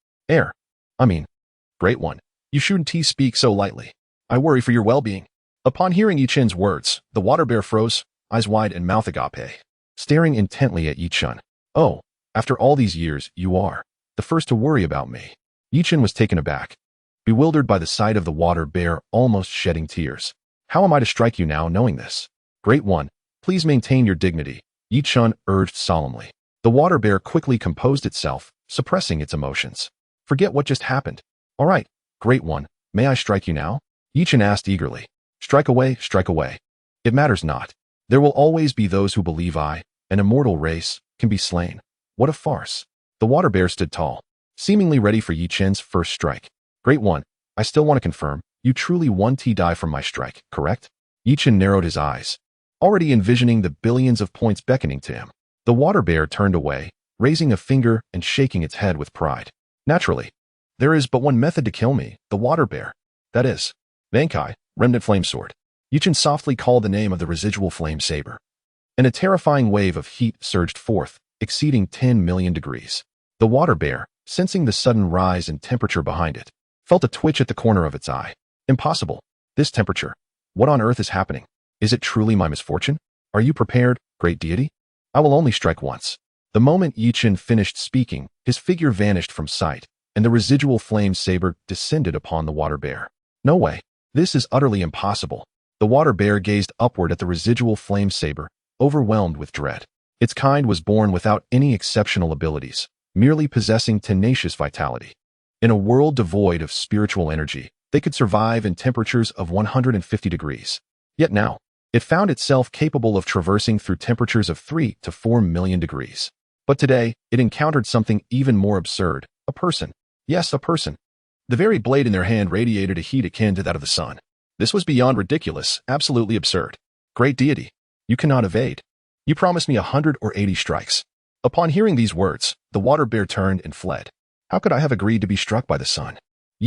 Speaker 1: Great one, you shouldn't speak so lightly. I worry for your well-being. Upon hearing Chen's words, the water bear froze, eyes wide and mouth agape, staring intently at Chen. Oh, after all these years, you are the first to worry about me. Chen was taken aback. bewildered by the sight of the water bear almost shedding tears. How am I to strike you now, knowing this? Great one, please maintain your dignity, Chen urged solemnly. The water bear quickly composed itself, suppressing its emotions. Forget what just happened. All right, Great One, may I strike you now? Chen asked eagerly. Strike away, strike away. It matters not. There will always be those who believe I, an immortal race, can be slain. What a farce. The water bear stood tall, seemingly ready for Chen's first strike. Great One, I still want to confirm, you truly won to die from my strike, correct? Chen narrowed his eyes, already envisioning the billions of points beckoning to him. The water bear turned away, raising a finger and shaking its head with pride. Naturally, there is but one method to kill me, the water bear. That is, Vankai, remnant flame sword. Chen softly called the name of the residual flame saber. And a terrifying wave of heat surged forth, exceeding 10 million degrees. The water bear, sensing the sudden rise in temperature behind it, felt a twitch at the corner of its eye. Impossible. This temperature. What on earth is happening? Is it truly my misfortune? Are you prepared, great deity? I will only strike once. The moment Chen finished speaking, his figure vanished from sight, and the residual flame saber descended upon the water bear. No way. This is utterly impossible. The water bear gazed upward at the residual flame saber, overwhelmed with dread. Its kind was born without any exceptional abilities, merely possessing tenacious vitality. In a world devoid of spiritual energy, they could survive in temperatures of 150 degrees. Yet now, it found itself capable of traversing through temperatures of 3 to 4 million degrees. But today, it encountered something even more absurd, a person. Yes, a person. The very blade in their hand radiated a heat akin to that of the sun. This was beyond ridiculous, absolutely absurd. Great deity, you cannot evade. You promised me 180 strikes. Upon hearing these words, the water bear turned and fled. How could I have agreed to be struck by the sun?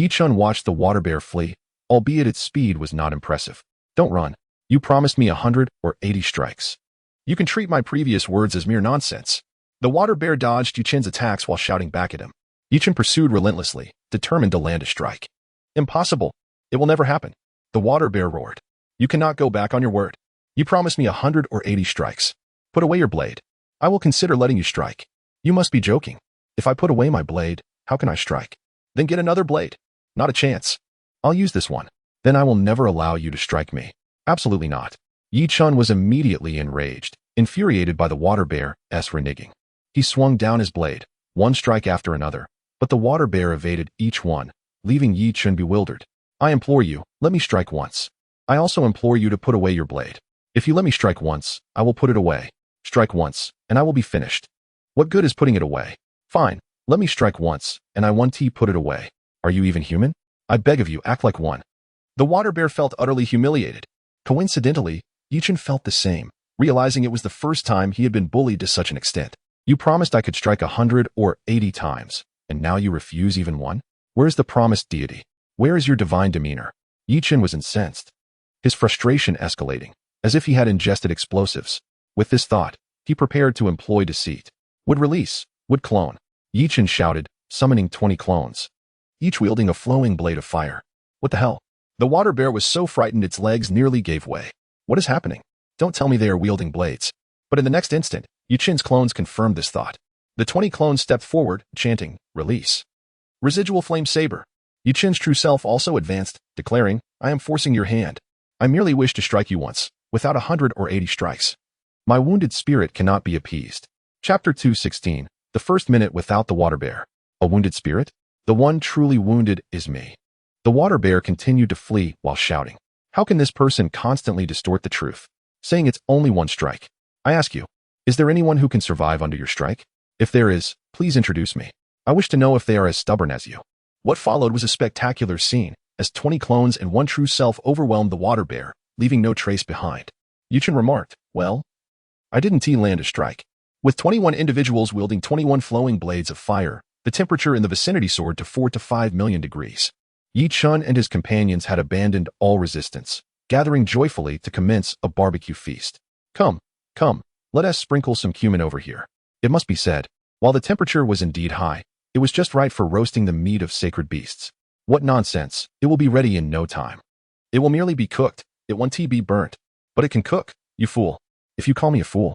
Speaker 1: Chen watched the water bear flee, albeit its speed was not impressive. Don't run. You promised me 180 strikes. You can treat my previous words as mere nonsense. The water bear dodged Chen's attacks while shouting back at him. Chen pursued relentlessly, determined to land a strike. Impossible. It will never happen. The water bear roared. You cannot go back on your word. You promised me 180 strikes. Put away your blade. I will consider letting you strike. You must be joking. If I put away my blade, how can I strike? Then get another blade. Not a chance. I'll use this one. Then I will never allow you to strike me. Absolutely not. Chen was immediately enraged, infuriated by the water bear's reneging. He swung down his blade, one strike after another, but the water bear evaded each one, leaving Chen bewildered. I implore you, let me strike once. I also implore you to put away your blade. If you let me strike once, I will put it away. Strike once, and I will be finished. What good is putting it away? Fine, let me strike once, and I want to put it away. Are you even human? I beg of you, act like one. The water bear felt utterly humiliated. Coincidentally, Chen felt the same, realizing it was the first time he had been bullied to such an extent. You promised I could strike 180 times, and now you refuse even one? Where is the promised deity? Where is your divine demeanor? Chen was incensed, his frustration escalating, as if he had ingested explosives. With this thought, he prepared to employ deceit. Would release, would clone. Chen shouted, summoning 20 clones, each wielding a flowing blade of fire. What the hell? The water bear was so frightened its legs nearly gave way. What is happening? Don't tell me they are wielding blades. But in the next instant, Chen's clones confirmed this thought. The 20 clones stepped forward, chanting, release. Residual flame saber. Chen's true self also advanced, declaring, I am forcing your hand. I merely wish to strike you once, without 180 strikes. My wounded spirit cannot be appeased. Chapter 2:16. The first minute without the water bear. A wounded spirit? The one truly wounded is me. The water bear continued to flee while shouting. How can this person constantly distort the truth, saying it's only one strike? I ask you, is there anyone who can survive under your strike? If there is, please introduce me. I wish to know if they are as stubborn as you. What followed was a spectacular scene, as 20 clones and one true self overwhelmed the water bear, leaving no trace behind. Chen remarked, well, I didn't land a strike. With 21 individuals wielding 21 flowing blades of fire, the temperature in the vicinity soared to 4 to 5 million degrees. Chen and his companions had abandoned all resistance, gathering joyfully to commence a barbecue feast. Come, let us sprinkle some cumin over here. It must be said, while the temperature was indeed high, it was just right for roasting the meat of sacred beasts. What nonsense, it will be ready in no time. It will merely be cooked, it won't be burnt. But it can cook, you fool. If you call me a fool,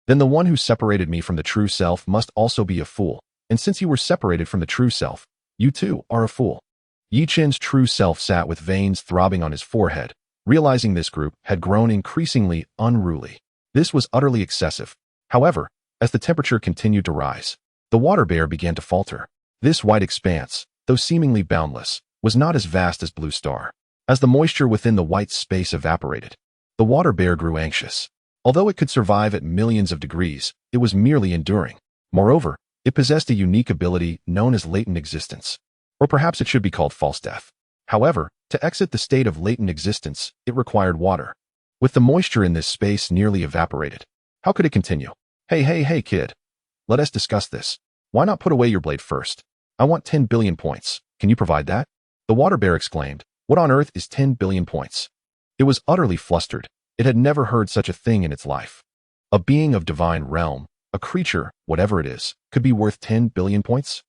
Speaker 1: then the one who separated me from the true self must also be a fool, and since you were separated from the true self, you too are a fool. Yi Chen's true self sat with veins throbbing on his forehead, realizing this group had grown increasingly unruly. This was utterly excessive. However, as the temperature continued to rise, the water bear began to falter. This white expanse, though seemingly boundless, was not as vast as Blue Star. As the moisture within the white space evaporated, the water bear grew anxious. Although it could survive at millions of degrees, it was merely enduring. Moreover, it possessed a unique ability known as latent existence. Or perhaps it should be called false death. However, to exit the state of latent existence, it required water. With the moisture in this space nearly evaporated, how could it continue? Hey, kid. Let us discuss this. Why not put away your blade first? I want 10 billion points. Can you provide that? The water bear exclaimed. What on earth is 10 billion points? It was utterly flustered. It had never heard such a thing in its life. A being of divine realm, a creature, whatever it is, could be worth 10 billion points?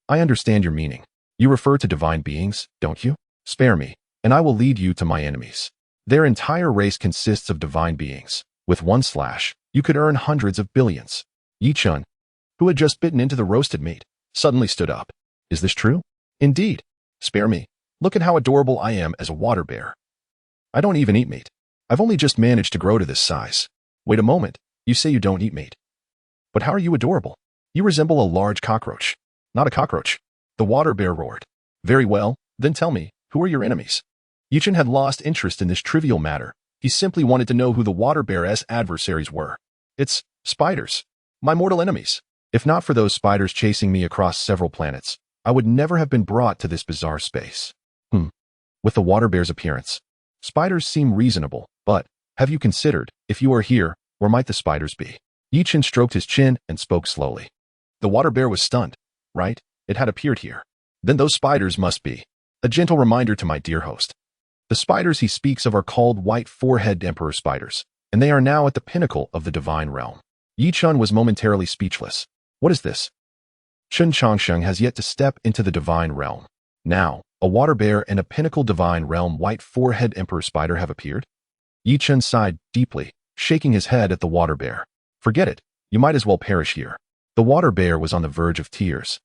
Speaker 1: I understand your meaning. You refer to divine beings, don't you? Spare me, and I will lead you to my enemies. Their entire race consists of divine beings. With one slash, you could earn hundreds of billions. Yi Chen, who had just bitten into the roasted meat, suddenly stood up. Is this true? Indeed. Spare me. Look at how adorable I am as a water bear. I don't even eat meat. I've only just managed to grow to this size. Wait a moment. You say you don't eat meat. But how are you adorable? You resemble a large cockroach. Not a cockroach. The water bear roared. Very well, then tell me, who are your enemies? Yi Chen had lost interest in this trivial matter. He simply wanted to know who the water bear's adversaries were. It's spiders. My mortal enemies. If not for those spiders chasing me across several planets, I would never have been brought to this bizarre space. With the water bear's appearance, spiders seem reasonable, but have you considered, if you are here, where might the spiders be? Yi Chen stroked his chin and spoke slowly. The water bear was stunned, right? It had appeared here. Then those spiders must be. A gentle reminder to my dear host. The spiders he speaks of are called white-forehead emperor spiders, and they are now at the pinnacle of the divine realm. Yi Chen was momentarily speechless. What is this? Chen Changsheng has yet to step into the divine realm. Now, a water bear and a pinnacle divine realm white-forehead emperor spider have appeared? Yi Chen sighed deeply, shaking his head at the water bear. Forget it. You might as well perish here. The water bear was on the verge of tears.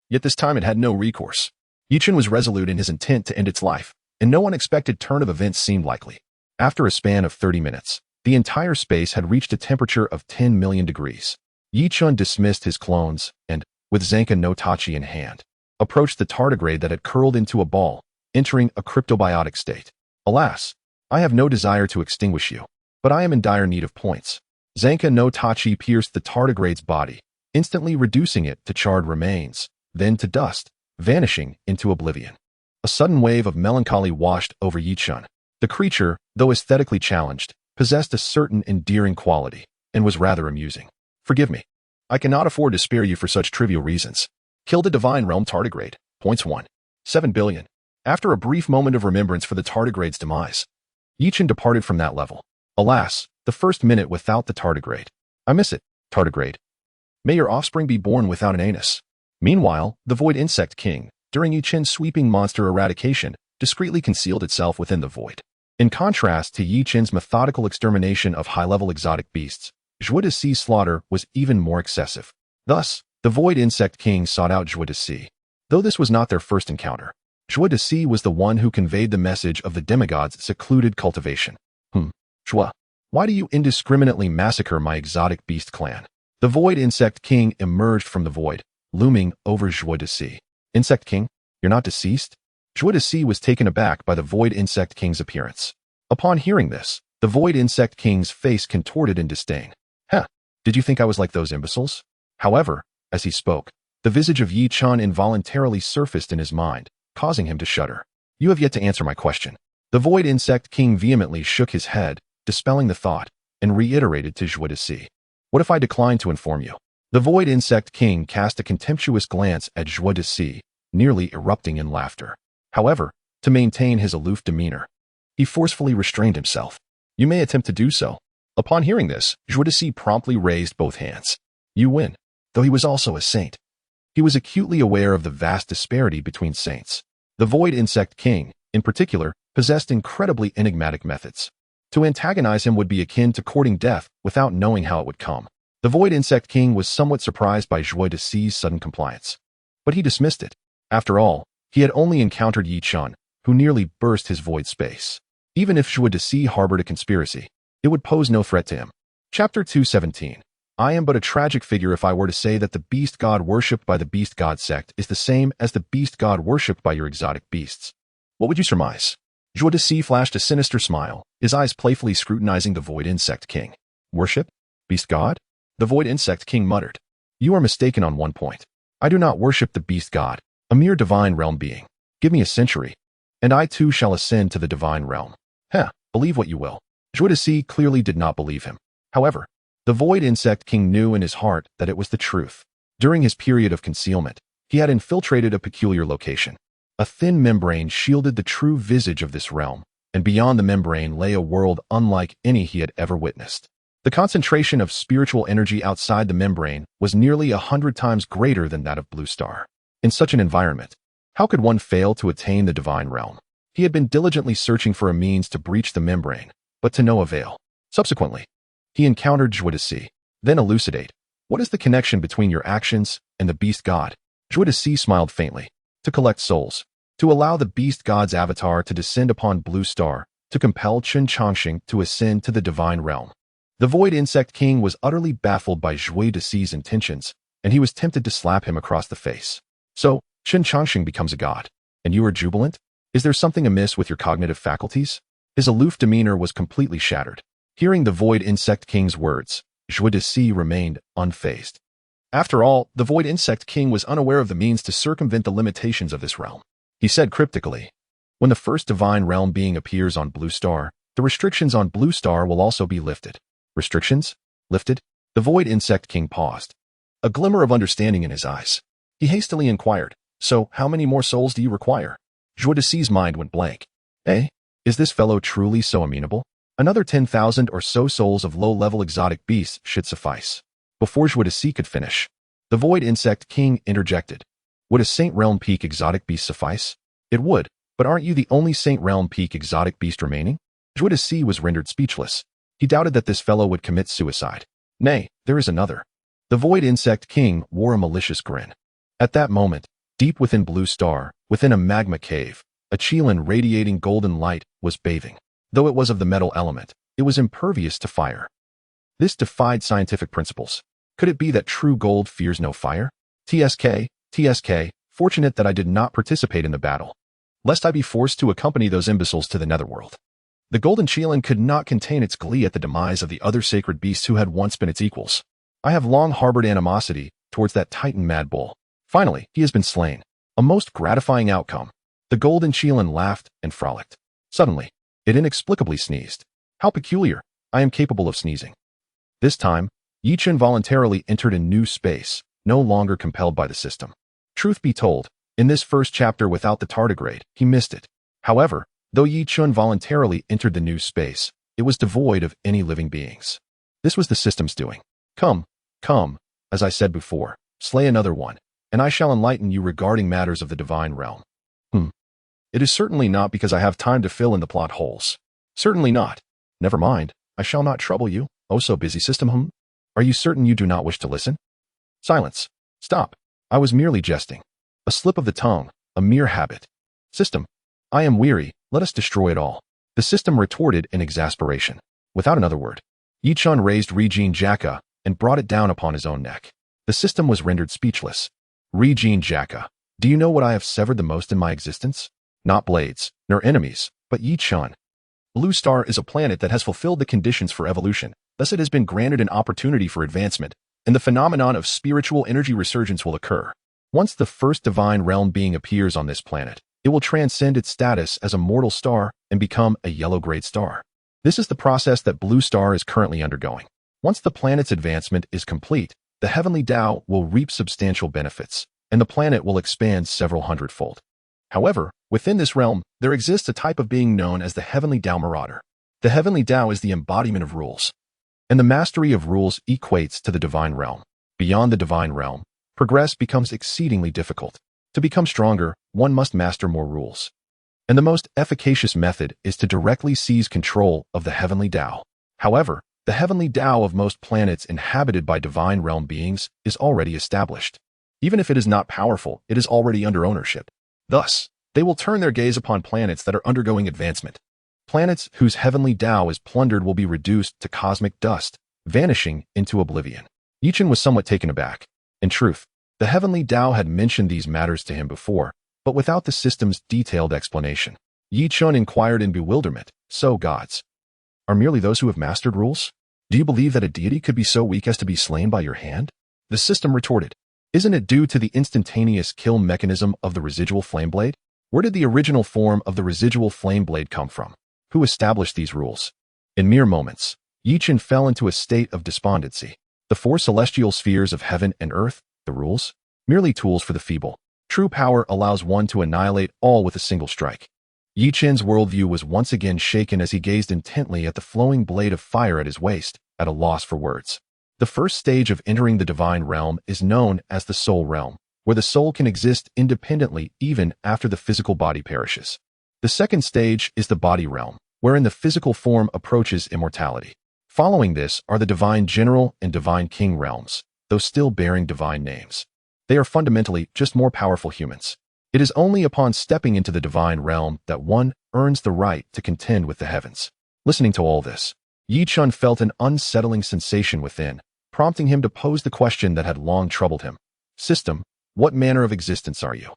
Speaker 1: Yet this time it had no recourse. Yi Chen was resolute in his intent to end its life, and no unexpected turn of events seemed likely. After a span of 30 minutes, the entire space had reached a temperature of 10 million degrees. Yi Chen dismissed his clones and, with Zanka no Tachi in hand, approached the tardigrade that had curled into a ball, entering a cryptobiotic state. Alas, I have no desire to extinguish you, but I am in dire need of points. Zanka no Tachi pierced the tardigrade's body, instantly reducing it to charred remains, then to dust, vanishing into oblivion. A sudden wave of melancholy washed over Yi Chen. The creature, though aesthetically challenged, possessed a certain endearing quality, and was rather amusing. Forgive me. I cannot afford to spare you for such trivial reasons. Killed a divine realm tardigrade. Points 1. 7 billion. After a brief moment of remembrance for the tardigrade's demise, Yi Chen departed from that level. Alas, the first minute without the tardigrade. I miss it, tardigrade. May your offspring be born without an anus. Meanwhile, the void insect king, during Yi Chen's sweeping monster eradication, discreetly concealed itself within the void. In contrast to Yi Chen's methodical extermination of high-level exotic beasts, Joie de C's slaughter was even more excessive. Thus, the void insect king sought out Joie de C. Though this was not their first encounter, Joie de C was the one who conveyed the message of the demigod's secluded cultivation. Joie, why do you indiscriminately massacre my exotic beast clan? The void insect king emerged from the void, looming over Joie de C. Insect king, you're not deceased? Joie de C was taken aback by the void insect king's appearance. Upon hearing this, the void insect king's face contorted in disdain. Did you think I was like those imbeciles? However, as he spoke, the visage of Yi Chen involuntarily surfaced in his mind, causing him to shudder. You have yet to answer my question. The void insect king vehemently shook his head, dispelling the thought, and reiterated to Joie de C. What if I decline to inform you? The void insect king cast a contemptuous glance at Joie de C, nearly erupting in laughter. However, to maintain his aloof demeanor, he forcefully restrained himself. You may attempt to do so. Upon hearing this, Joie de C promptly raised both hands. You win, though he was also a saint. He was acutely aware of the vast disparity between saints. The void insect king, in particular, possessed incredibly enigmatic methods. To antagonize him would be akin to courting death without knowing how it would come. The void insect king was somewhat surprised by Joie de C's sudden compliance. But he dismissed it. After all, He had only encountered Chen, who nearly burst his void space. Even if Zhuodisi harbored a conspiracy, it would pose no threat to him. Chapter 217. I am but a tragic figure if I were to say that the beast god worshipped by the beast god sect is the same as the beast god worshipped by your exotic beasts. What would you surmise? Zhuodisi flashed a sinister smile, his eyes playfully scrutinizing the void insect king. Worship? Beast god? The void insect king muttered. You are mistaken on one point. I do not worship the beast god, a mere divine realm being. Give me a century, and I too shall ascend to the divine realm. Believe what you will. Zhuodisi clearly did not believe him. However, the void insect king knew in his heart that it was the truth. During his period of concealment, he had infiltrated a peculiar location. A thin membrane shielded the true visage of this realm, and beyond the membrane lay a world unlike any he had ever witnessed. The concentration of spiritual energy outside the membrane was nearly 100 times greater than that of Blue Star. In such an environment, how could one fail to attain the divine realm? He had been diligently searching for a means to breach the membrane, but to no avail. Subsequently, he encountered Zhuodisi. Then elucidate. What is the connection between your actions and the beast god? Zhuodisi smiled faintly. To collect souls, to allow the beast god's avatar to descend upon Blue Star, to compel Chen Chongqing to ascend to the divine realm. The void insect king was utterly baffled by Zhuodisi's intentions, and he was tempted to slap him across the face. So, Chen Chongqing becomes a god, and you are jubilant? Is there something amiss with your cognitive faculties? His aloof demeanor was completely shattered. Hearing the void insect king's words, Zhuodisi remained unfazed. After all, the void insect king was unaware of the means to circumvent the limitations of this realm. He said cryptically, when the first divine realm being appears on Blue Star, the restrictions on Blue Star will also be lifted. Restrictions? Lifted? The void insect king paused, a glimmer of understanding in his eyes. He hastily inquired, so how many more souls do you require? Zhuodisi's mind went blank. Is this fellow truly so amenable? Another 10,000 or so souls of low-level exotic beasts should suffice. Before Zhuodisi could finish, the void insect king interjected. Would a Saint Realm Peak exotic beast suffice? It would, but aren't you the only Saint Realm Peak exotic beast remaining? Zhuodisi was rendered speechless. He doubted that this fellow would commit suicide. Nay, there is another. The void insect king wore a malicious grin. At that moment, deep within Blue Star, within a magma cave, a Qilin radiating golden light was bathing. Though it was of the metal element, it was impervious to fire. This defied scientific principles. Could it be that true gold fears no fire? TSK, fortunate that I did not participate in the battle, lest I be forced to accompany those imbeciles to the netherworld. The golden Qilin could not contain its glee at the demise of the other sacred beasts who had once been its equals. I have long harbored animosity towards that Titan Mad Bull. Finally, he has been slain. A most gratifying outcome. The golden Qilin laughed and frolicked. Suddenly, it inexplicably sneezed. How peculiar. I am capable of sneezing. This time, Chen voluntarily entered a new space, no longer compelled by the system. Truth be told, in this first chapter without the tardigrade, he missed it. However, though Chen voluntarily entered the new space, it was devoid of any living beings. This was the system's doing. Come, as I said before, slay another one, and I shall enlighten you regarding matters of the divine realm. It is certainly not because I have time to fill in the plot holes. Certainly not. Never mind, I shall not trouble you. Oh, so busy system. Are you certain you do not wish to listen? Silence. Stop. I was merely jesting. A slip of the tongue, a mere habit. System. I am weary, let us destroy it all. The system retorted in exasperation. Without another word, Chen raised Regine Jacka and brought it down upon his own neck. The system was rendered speechless. Regine Jacka, do you know what I have severed the most in my existence? Not blades, nor enemies, but Chen. Blue Star is a planet that has fulfilled the conditions for evolution, thus it has been granted an opportunity for advancement, and the phenomenon of spiritual energy resurgence will occur. Once the first divine realm being appears on this planet, it will transcend its status as a mortal star and become a yellow-grade star. This is the process that Blue Star is currently undergoing. Once the planet's advancement is complete, the heavenly Tao will reap substantial benefits, and the planet will expand several hundredfold. However, within this realm, there exists a type of being known as the heavenly Tao marauder. The heavenly Tao is the embodiment of rules, and the mastery of rules equates to the divine realm. Beyond the divine realm, progress becomes exceedingly difficult. To become stronger, one must master more rules. And the most efficacious method is to directly seize control of the heavenly Tao. However, the heavenly Tao of most planets inhabited by divine realm beings is already established. Even if it is not powerful, it is already under ownership. Thus, they will turn their gaze upon planets that are undergoing advancement. Planets whose heavenly Tao is plundered will be reduced to cosmic dust, vanishing into oblivion. Chen was somewhat taken aback. In truth, the heavenly Tao had mentioned these matters to him before, but without the system's detailed explanation. Chen inquired in bewilderment, so gods are merely those who have mastered rules? Do you believe that a deity could be so weak as to be slain by your hand? The system retorted. Isn't it due to the instantaneous kill mechanism of the residual flame blade? Where did the original form of the residual flame blade come from? Who established these rules? In mere moments, Chen fell into a state of despondency. The four celestial spheres of heaven and earth, the rules? Merely tools for the feeble. True power allows one to annihilate all with a single strike. Chen's worldview was once again shaken as he gazed intently at the flowing blade of fire at his waist, at a loss for words. The first stage of entering the divine realm is known as the soul realm, where the soul can exist independently even after the physical body perishes. The second stage is the body realm, wherein the physical form approaches immortality. Following this are the divine general and divine king realms, though still bearing divine names. They are fundamentally just more powerful humans. It is only upon stepping into the divine realm that one earns the right to contend with the heavens. Listening to all this, Chen felt an unsettling sensation within, prompting him to pose the question that had long troubled him. System, what manner of existence are you?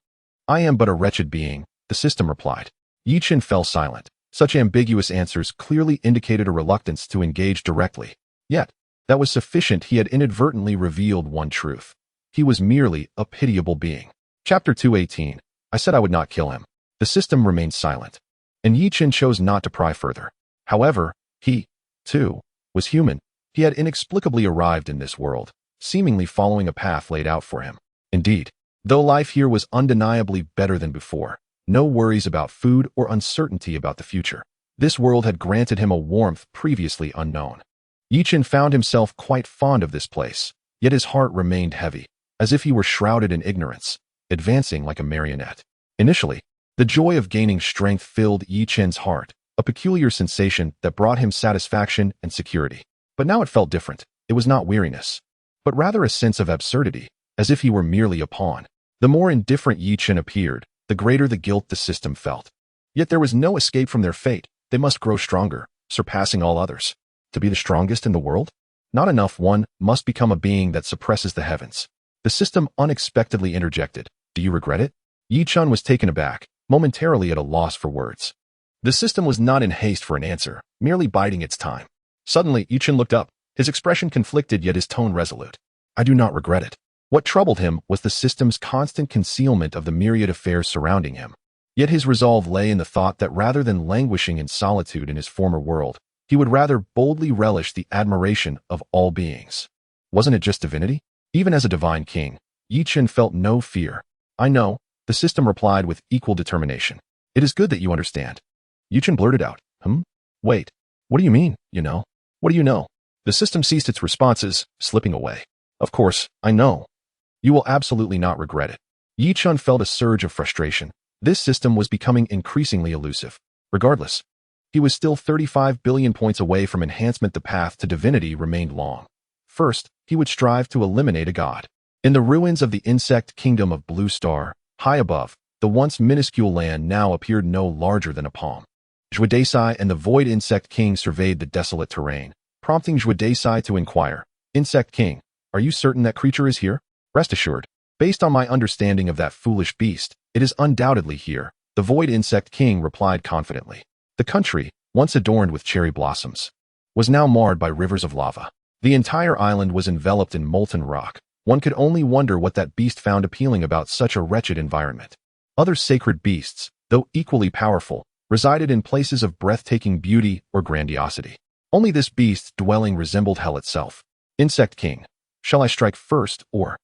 Speaker 1: I am but a wretched being, the system replied. Chen fell silent. Such ambiguous answers clearly indicated a reluctance to engage directly. Yet, that was sufficient. He had inadvertently revealed one truth. He was merely a pitiable being. Chapter 218. I said I would not kill him. The system remained silent, and Chen chose not to pry further. However, he, too, was human. He had inexplicably arrived in this world, seemingly following a path laid out for him. Indeed, though life here was undeniably better than before, no worries about food or uncertainty about the future. This world had granted him a warmth previously unknown. Chen found himself quite fond of this place, yet his heart remained heavy, as if he were shrouded in ignorance, advancing like a marionette. Initially, the joy of gaining strength filled Chen's heart, a peculiar sensation that brought him satisfaction and security. But now it felt different. It was not weariness, but rather a sense of absurdity, as if he were merely a pawn. The more indifferent Chen appeared, the greater the guilt the system felt. Yet there was no escape from their fate. They must grow stronger, surpassing all others. To be the strongest in the world? Not enough. One must become a being that suppresses the heavens. The system unexpectedly interjected. Do you regret it? Chen was taken aback, momentarily at a loss for words. The system was not in haste for an answer, merely biding its time. Suddenly, Chen looked up, his expression conflicted yet his tone resolute. I do not regret it. What troubled him was the system's constant concealment of the myriad affairs surrounding him. Yet his resolve lay in the thought that rather than languishing in solitude in his former world, he would rather boldly relish the admiration of all beings. Wasn't it just divinity? Even as a divine king, Chen felt no fear. I know, the system replied with equal determination. It is good that you understand. Chen blurted out, Wait, what do you mean, you know? What do you know? The system ceased its responses, slipping away. Of course, I know. You will absolutely not regret it. Chen felt a surge of frustration. This system was becoming increasingly elusive. Regardless, he was still 35 billion points away from enhancement. The path to divinity remained long. First, he would strive to eliminate a god. In the ruins of the insect kingdom of Blue Star, high above, the once minuscule land now appeared no larger than a palm. Zhuodesai and the Void Insect King surveyed the desolate terrain, prompting Zhuodesai to inquire, Insect King, are you certain that creature is here? Rest assured, based on my understanding of that foolish beast, it is undoubtedly here, the Void Insect King replied confidently. The country, once adorned with cherry blossoms, was now marred by rivers of lava. The entire island was enveloped in molten rock. One could only wonder what that beast found appealing about such a wretched environment. Other sacred beasts, though equally powerful, resided in places of breathtaking beauty or grandiosity. Only this beast's dwelling resembled hell itself. Insect King, shall I strike first, or?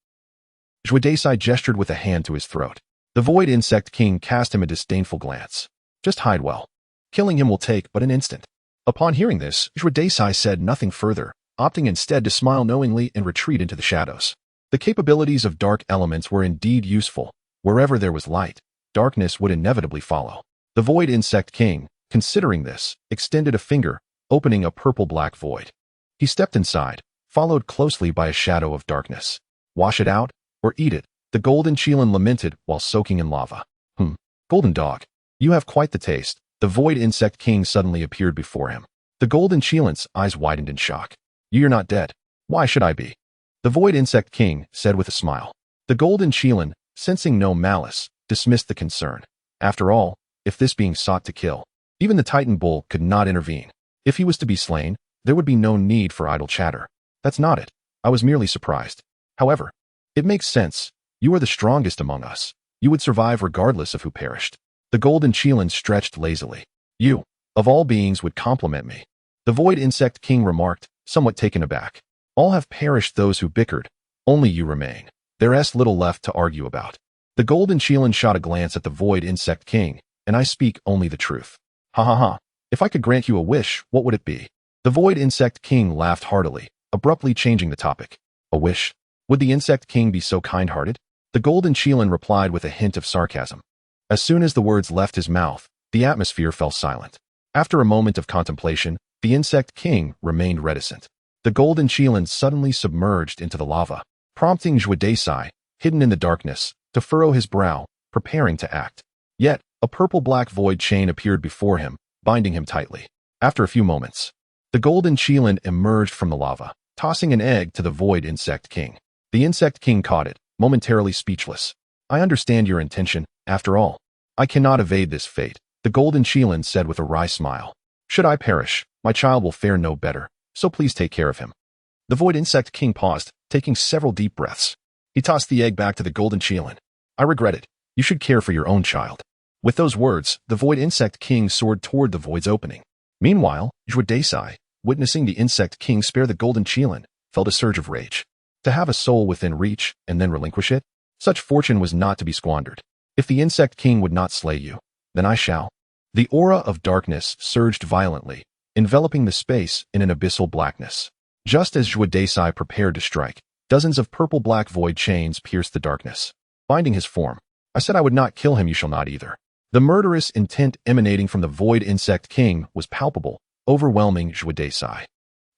Speaker 1: Zhuodesai gestured with a hand to his throat. The Void Insect King cast him a disdainful glance. Just hide well. Killing him will take but an instant. Upon hearing this, Zhuodesai said nothing further, opting instead to smile knowingly and retreat into the shadows. The capabilities of dark elements were indeed useful. Wherever there was light, darkness would inevitably follow. The Void Insect King, considering this, extended a finger, opening a purple-black void. He stepped inside, followed closely by a shadow of darkness. Wash it out, or eat it, the golden Qilin lamented while soaking in lava. Golden dog. You have quite the taste. The void insect king suddenly appeared before him. The golden Chelan's eyes widened in shock. You're not dead. Why should I be? The void insect king said with a smile. The golden Chelan, sensing no malice, dismissed the concern. After all, if this being sought to kill, even the Titan bull could not intervene. If he was to be slain, there would be no need for idle chatter. That's not it. I was merely surprised. However, it makes sense. You are the strongest among us. You would survive regardless of who perished. The golden Chelan stretched lazily. You, of all beings, would compliment me. The void insect king remarked, somewhat taken aback. All have perished, those who bickered. Only you remain. There's little left to argue about. The golden Chelan shot a glance at the void insect king, and I speak only the truth. Ha ha ha. If I could grant you a wish, what would it be? The void insect king laughed heartily, abruptly changing the topic. A wish? Would the insect king be so kind-hearted? The golden Chelan replied with a hint of sarcasm. As soon as the words left his mouth, the atmosphere fell silent. After a moment of contemplation, the insect king remained reticent. The golden Chelan suddenly submerged into the lava, prompting Zhuodesai, hidden in the darkness, to furrow his brow, preparing to act. Yet, a purple-black void chain appeared before him, binding him tightly. After a few moments, the golden Chelan emerged from the lava, tossing an egg to the void insect king. The insect king caught it, momentarily speechless. I understand your intention, after all. I cannot evade this fate, the golden Chelan said with a wry smile. Should I perish, my child will fare no better, so please take care of him. The void insect king paused, taking several deep breaths. He tossed the egg back to the golden Chelan. I regret it. You should care for your own child. With those words, the void insect king soared toward the void's opening. Meanwhile, Zhuodesai, witnessing the insect king spare the golden Chelan, felt a surge of rage. To have a soul within reach and then relinquish it? Such fortune was not to be squandered. If the insect king would not slay you, then I shall. The aura of darkness surged violently, enveloping the space in an abyssal blackness. Just as Zhuodesai prepared to strike, dozens of purple-black void chains pierced the darkness, binding his form. I said I would not kill him, you shall not either. The murderous intent emanating from the void insect king was palpable, overwhelming Zhuodesai.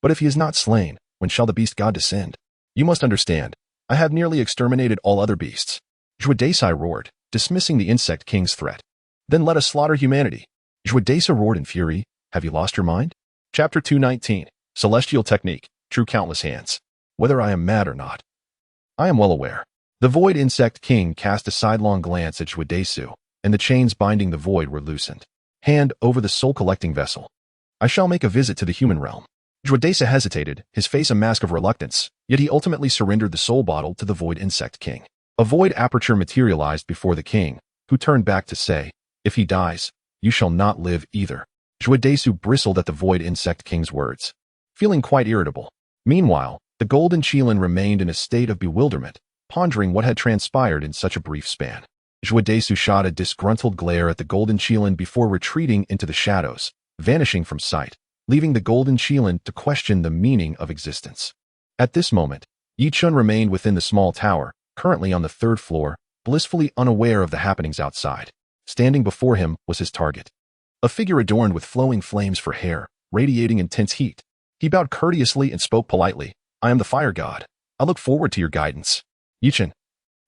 Speaker 1: But if he is not slain, when shall the beast god descend? You must understand, I have nearly exterminated all other beasts. Zhuodesai roared, dismissing the insect king's threat. Then let us slaughter humanity. Zhuodesai roared in fury. Have you lost your mind? Chapter 219. Celestial Technique. True Countless Hands. Whether I am mad or not, I am well aware. The void insect king cast a sidelong glance at Zhuodesai, and the chains binding the void were loosened. Hand over the soul-collecting vessel. I shall make a visit to the human realm. Zhuodesai hesitated, his face a mask of reluctance, yet he ultimately surrendered the soul bottle to the void insect king. A void aperture materialized before the king, who turned back to say, if he dies, you shall not live either. Zhuodesai bristled at the void insect king's words, feeling quite irritable. Meanwhile, the golden Chelan remained in a state of bewilderment, pondering what had transpired in such a brief span. Zhuodesai shot a disgruntled glare at the golden Chelan before retreating into the shadows, vanishing from sight, leaving the golden Chelan to question the meaning of existence. At this moment, Chen remained within the small tower, currently on the third floor, blissfully unaware of the happenings outside. Standing before him was his target. A figure adorned with flowing flames for hair, radiating intense heat. He bowed courteously and spoke politely. I am the fire god. I look forward to your guidance. Chen,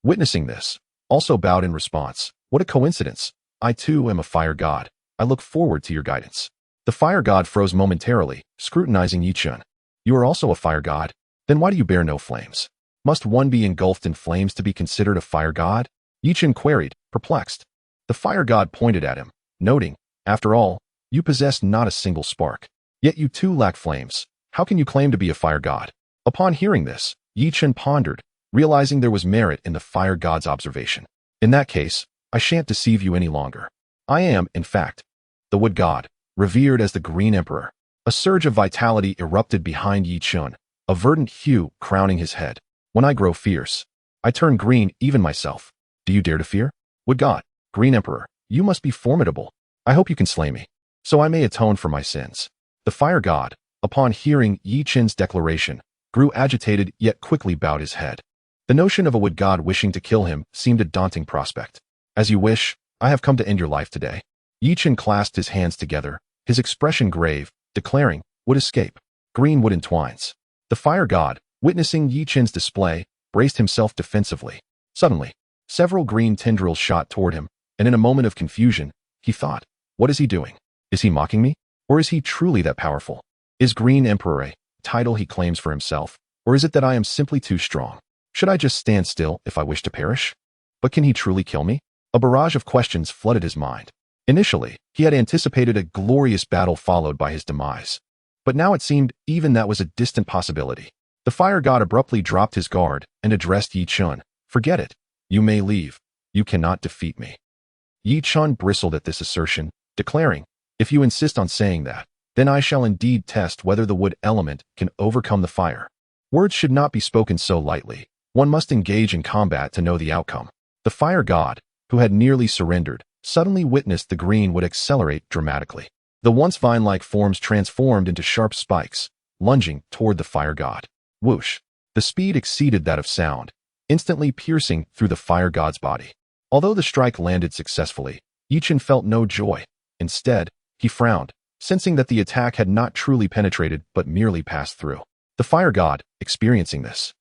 Speaker 1: witnessing this, also bowed in response. What a coincidence. I too am a fire god. I look forward to your guidance. The fire god froze momentarily, scrutinizing Chen. You are also a fire god? Then why do you bear no flames? Must one be engulfed in flames to be considered a fire god? Chen queried, perplexed. The fire god pointed at him, noting, after all, you possess not a single spark. Yet you too lack flames. How can you claim to be a fire god? Upon hearing this, Chen pondered, realizing there was merit in the fire god's observation. In that case, I shan't deceive you any longer. I am, in fact, the wood god, revered as the Green Emperor. A surge of vitality erupted behind Chen, a verdant hue crowning his head. When I grow fierce, I turn green, even myself. Do you dare to fear? Wood god, Green Emperor, you must be formidable. I hope you can slay me, so I may atone for my sins. The fire god, upon hearing Chen's declaration, grew agitated yet quickly bowed his head. The notion of a wood god wishing to kill him seemed a daunting prospect. As you wish, I have come to end your life today. Chen clasped his hands together, his expression grave, declaring, would escape. Green wood entwines. The fire god, witnessing Chen's display, braced himself defensively. Suddenly, several green tendrils shot toward him, and in a moment of confusion, he thought, what is he doing? Is he mocking me? Or is he truly that powerful? Is Green Emperor a title he claims for himself? Or is it that I am simply too strong? Should I just stand still if I wish to perish? But can he truly kill me? A barrage of questions flooded his mind. Initially, he had anticipated a glorious battle followed by his demise. But now it seemed even that was a distant possibility. The fire god abruptly dropped his guard and addressed Yi Chun. Forget it. You may leave. You cannot defeat me. Yi Chun bristled at this assertion, declaring, if you insist on saying that, then I shall indeed test whether the wood element can overcome the fire. Words should not be spoken so lightly. One must engage in combat to know the outcome. The fire god, who had nearly surrendered, suddenly witnessed the green would accelerate dramatically. The once vine-like forms transformed into sharp spikes, lunging toward the fire god. Whoosh! The speed exceeded that of sound, instantly piercing through the fire god's body. Although the strike landed successfully, Yi Chun felt no joy. Instead, he frowned, sensing that the attack had not truly penetrated but merely passed through. The fire god, experiencing this,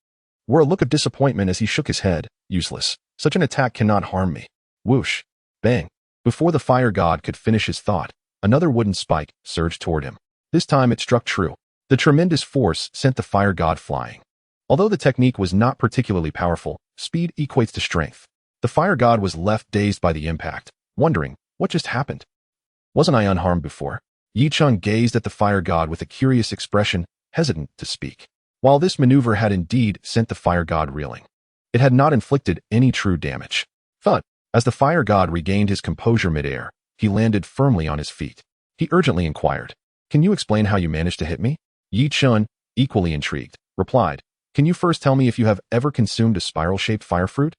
Speaker 1: wore a look of disappointment as he shook his head. Useless. Such an attack cannot harm me. Whoosh! Bang! Before the fire god could finish his thought, another wooden spike surged toward him. This time it struck true. The tremendous force sent the fire god flying. Although the technique was not particularly powerful, speed equates to strength. The fire god was left dazed by the impact, wondering, what just happened? Wasn't I unharmed before? Yi Chun gazed at the fire god with a curious expression, hesitant to speak. While this maneuver had indeed sent the fire god reeling, it had not inflicted any true damage. Thud! As the fire god regained his composure midair, he landed firmly on his feet. He urgently inquired, can you explain how you managed to hit me? Yi Chun, equally intrigued, replied, can you first tell me if you have ever consumed a spiral-shaped fire fruit?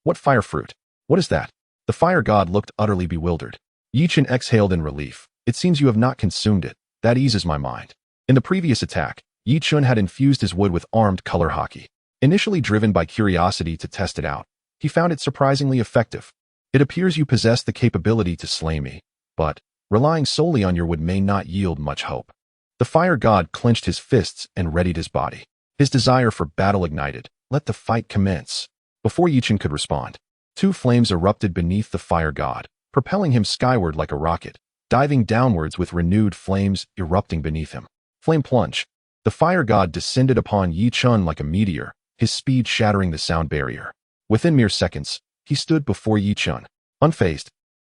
Speaker 1: What fire fruit? What is that? The fire god looked utterly bewildered. Yi Chun exhaled in relief. It seems you have not consumed it. That eases my mind. In the previous attack, Yi Chun had infused his wood with armed color hockey. Initially driven by curiosity to test it out, he found it surprisingly effective. It appears you possess the capability to slay me, but relying solely on your wood may not yield much hope. The fire god clenched his fists and readied his body. His desire for battle ignited. Let the fight commence. Before Yi Chun could respond, two flames erupted beneath the fire god, propelling him skyward like a rocket, diving downwards with renewed flames erupting beneath him. Flame plunge. The fire god descended upon Yi Chun like a meteor, his speed shattering the sound barrier. Within mere seconds, he stood before Yi Chun, unfazed.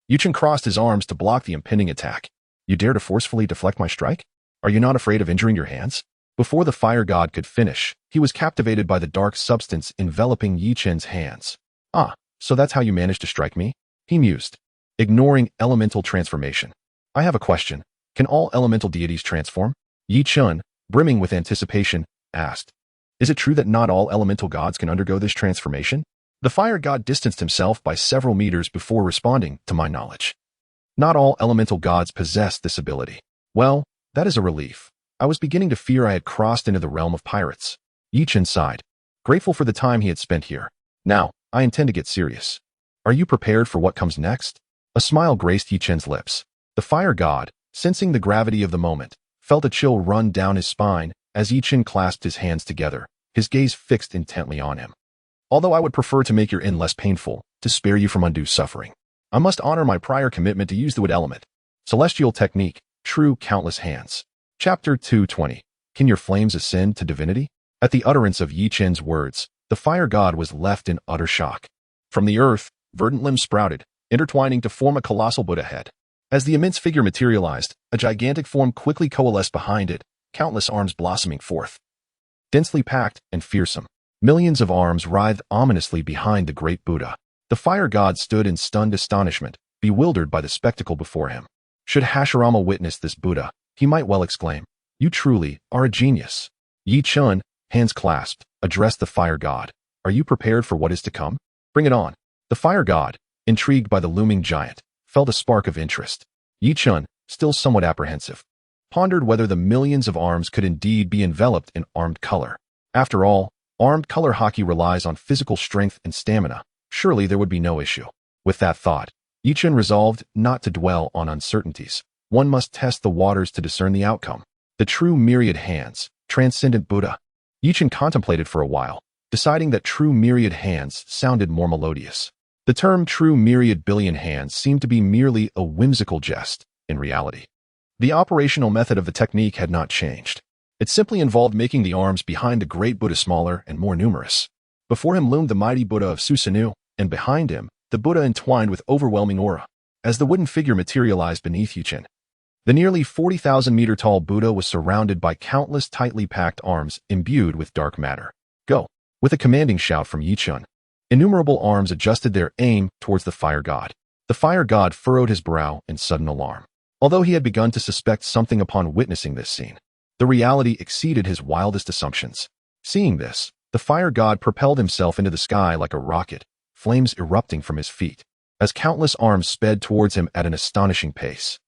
Speaker 1: Yi Chun crossed his arms to block the impending attack. You dare to forcefully deflect my strike? Are you not afraid of injuring your hands? Before the fire god could finish, he was captivated by the dark substance enveloping Yi Chun's hands. Ah, so that's how you managed to strike me? He mused, ignoring elemental transformation. I have a question. Can all elemental deities transform? Yi Chun, brimming with anticipation, asked. Is it true that not all elemental gods can undergo this transformation? The fire god distanced himself by several meters before responding, to my knowledge. Not all elemental gods possess this ability. Well, that is a relief. I was beginning to fear I had crossed into the realm of pirates. Yi Chun sighed, grateful for the time he had spent here. Now, I intend to get serious. Are you prepared for what comes next? A smile graced Yi Chun's lips. The fire god, sensing the gravity of the moment, felt a chill run down his spine as Yi Chun clasped his hands together, his gaze fixed intently on him. Although I would prefer to make your end less painful, to spare you from undue suffering, I must honor my prior commitment to use the wood element. Celestial technique, true countless hands. Chapter 220. Can your flames ascend to divinity? At the utterance of Yi Chun's words, the fire god was left in utter shock. From the earth, verdant limbs sprouted, intertwining to form a colossal Buddha head. As the immense figure materialized, a gigantic form quickly coalesced behind it, countless arms blossoming forth. Densely packed and fearsome, millions of arms writhed ominously behind the great Buddha. The fire god stood in stunned astonishment, bewildered by the spectacle before him. Should Hashirama witness this Buddha, he might well exclaim, you truly are a genius. Yi Chun, hands clasped, addressed the fire god. Are you prepared for what is to come? Bring it on. The fire god, intrigued by the looming giant, felt a spark of interest. Yi Chun, still somewhat apprehensive, pondered whether the millions of arms could indeed be enveloped in armed color. After all, armed color hockey relies on physical strength and stamina. Surely there would be no issue. With that thought, Yi Chun resolved not to dwell on uncertainties. One must test the waters to discern the outcome. The true myriad hands, transcendent Buddha. Yi Chun contemplated for a while, deciding that true myriad hands sounded more melodious. The term true myriad billion hands seemed to be merely a whimsical jest in reality. The operational method of the technique had not changed. It simply involved making the arms behind the great Buddha smaller and more numerous. Before him loomed the mighty Buddha of Susanoo, and behind him, the Buddha entwined with overwhelming aura. As the wooden figure materialized beneath Chen, the nearly 40,000-meter-tall Buddha was surrounded by countless tightly packed arms imbued with dark matter. Go! With a commanding shout from Chen, innumerable arms adjusted their aim towards the fire god. The fire god furrowed his brow in sudden alarm. Although he had begun to suspect something upon witnessing this scene, the reality exceeded his wildest assumptions. Seeing this, the fire god propelled himself into the sky like a rocket, flames erupting from his feet. As countless arms sped towards him at an astonishing pace,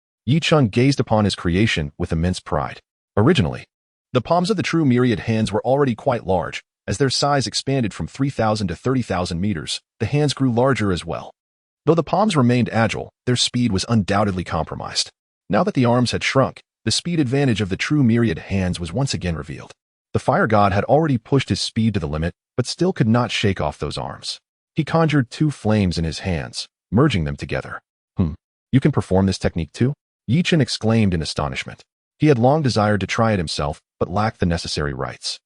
Speaker 1: Chen gazed upon his creation with immense pride. Originally, the palms of the true myriad hands were already quite large. As their size expanded from 3,000 to 30,000 meters, the hands grew larger as well. Though the palms remained agile, their speed was undoubtedly compromised. Now that the arms had shrunk, the speed advantage of the true myriad hands was once again revealed. The fire god had already pushed his speed to the limit, but still could not shake off those arms. He conjured two flames in his hands, merging them together. You can perform this technique too? Chen exclaimed in astonishment. He had long desired to try it himself, but lacked the necessary rights.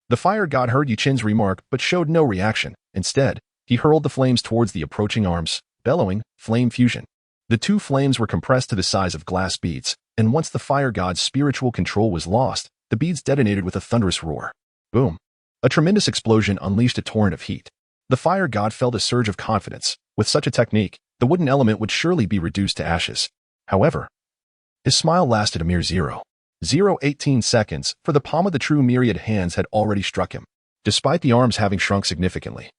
Speaker 1: The fire god heard Chen's remark, but showed no reaction. Instead, he hurled the flames towards the approaching arms, bellowing, flame fusion. The two flames were compressed to the size of glass beads, and once the fire god's spiritual control was lost, the beads detonated with a thunderous roar. Boom! A tremendous explosion unleashed a torrent of heat. The fire god felt a surge of confidence. With such a technique, the wooden element would surely be reduced to ashes. However, his smile lasted a mere 0.018 seconds, for the palm of the true myriad hands had already struck him. Despite the arms having shrunk significantly,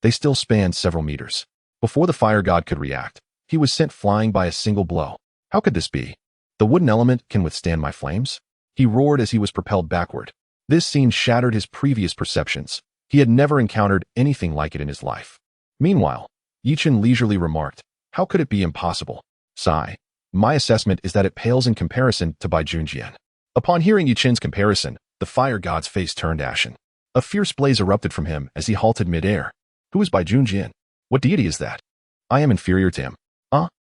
Speaker 1: they still spanned several meters. Before the fire god could react, he was sent flying by a single blow. How could this be? The wooden element can withstand my flames? He roared as he was propelled backward. This scene shattered his previous perceptions. He had never encountered anything like it in his life. Meanwhile, Chen leisurely remarked, how could it be impossible? Sigh. My assessment is that it pales in comparison to Baijunjian. Upon hearing Chen's comparison, the fire god's face turned ashen. A fierce blaze erupted from him as he halted mid-air. Who is Baijunjian? What deity is that? I am inferior to him.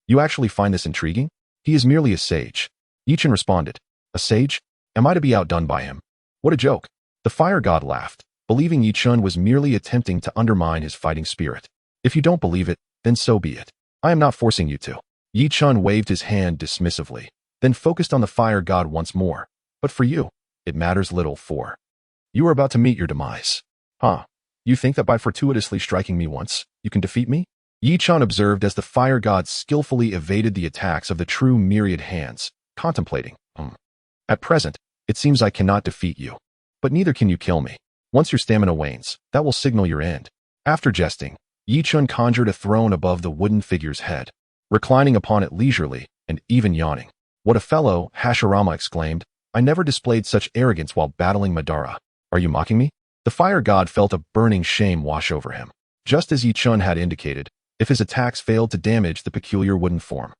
Speaker 1: You actually find this intriguing? He is merely a sage. Chen responded. A sage? Am I to be outdone by him? What a joke. The fire god laughed, believing Chen was merely attempting to undermine his fighting spirit. If you don't believe it, then so be it. I am not forcing you to. Chen waved his hand dismissively, then focused on the fire god once more. But for you, it matters little, for you are about to meet your demise. You think that by fortuitously striking me once, you can defeat me? Chen observed as the fire god skillfully evaded the attacks of the true myriad hands, contemplating. At present, it seems I cannot defeat you. But neither can you kill me. Once your stamina wanes, that will signal your end. After jesting, Chen conjured a throne above the wooden figure's head, reclining upon it leisurely and even yawning. What a fellow, Hashirama exclaimed. I never displayed such arrogance while battling Madara. Are you mocking me? The fire god felt a burning shame wash over him. Just as Chen had indicated, if his attacks failed to damage the peculiar wooden form,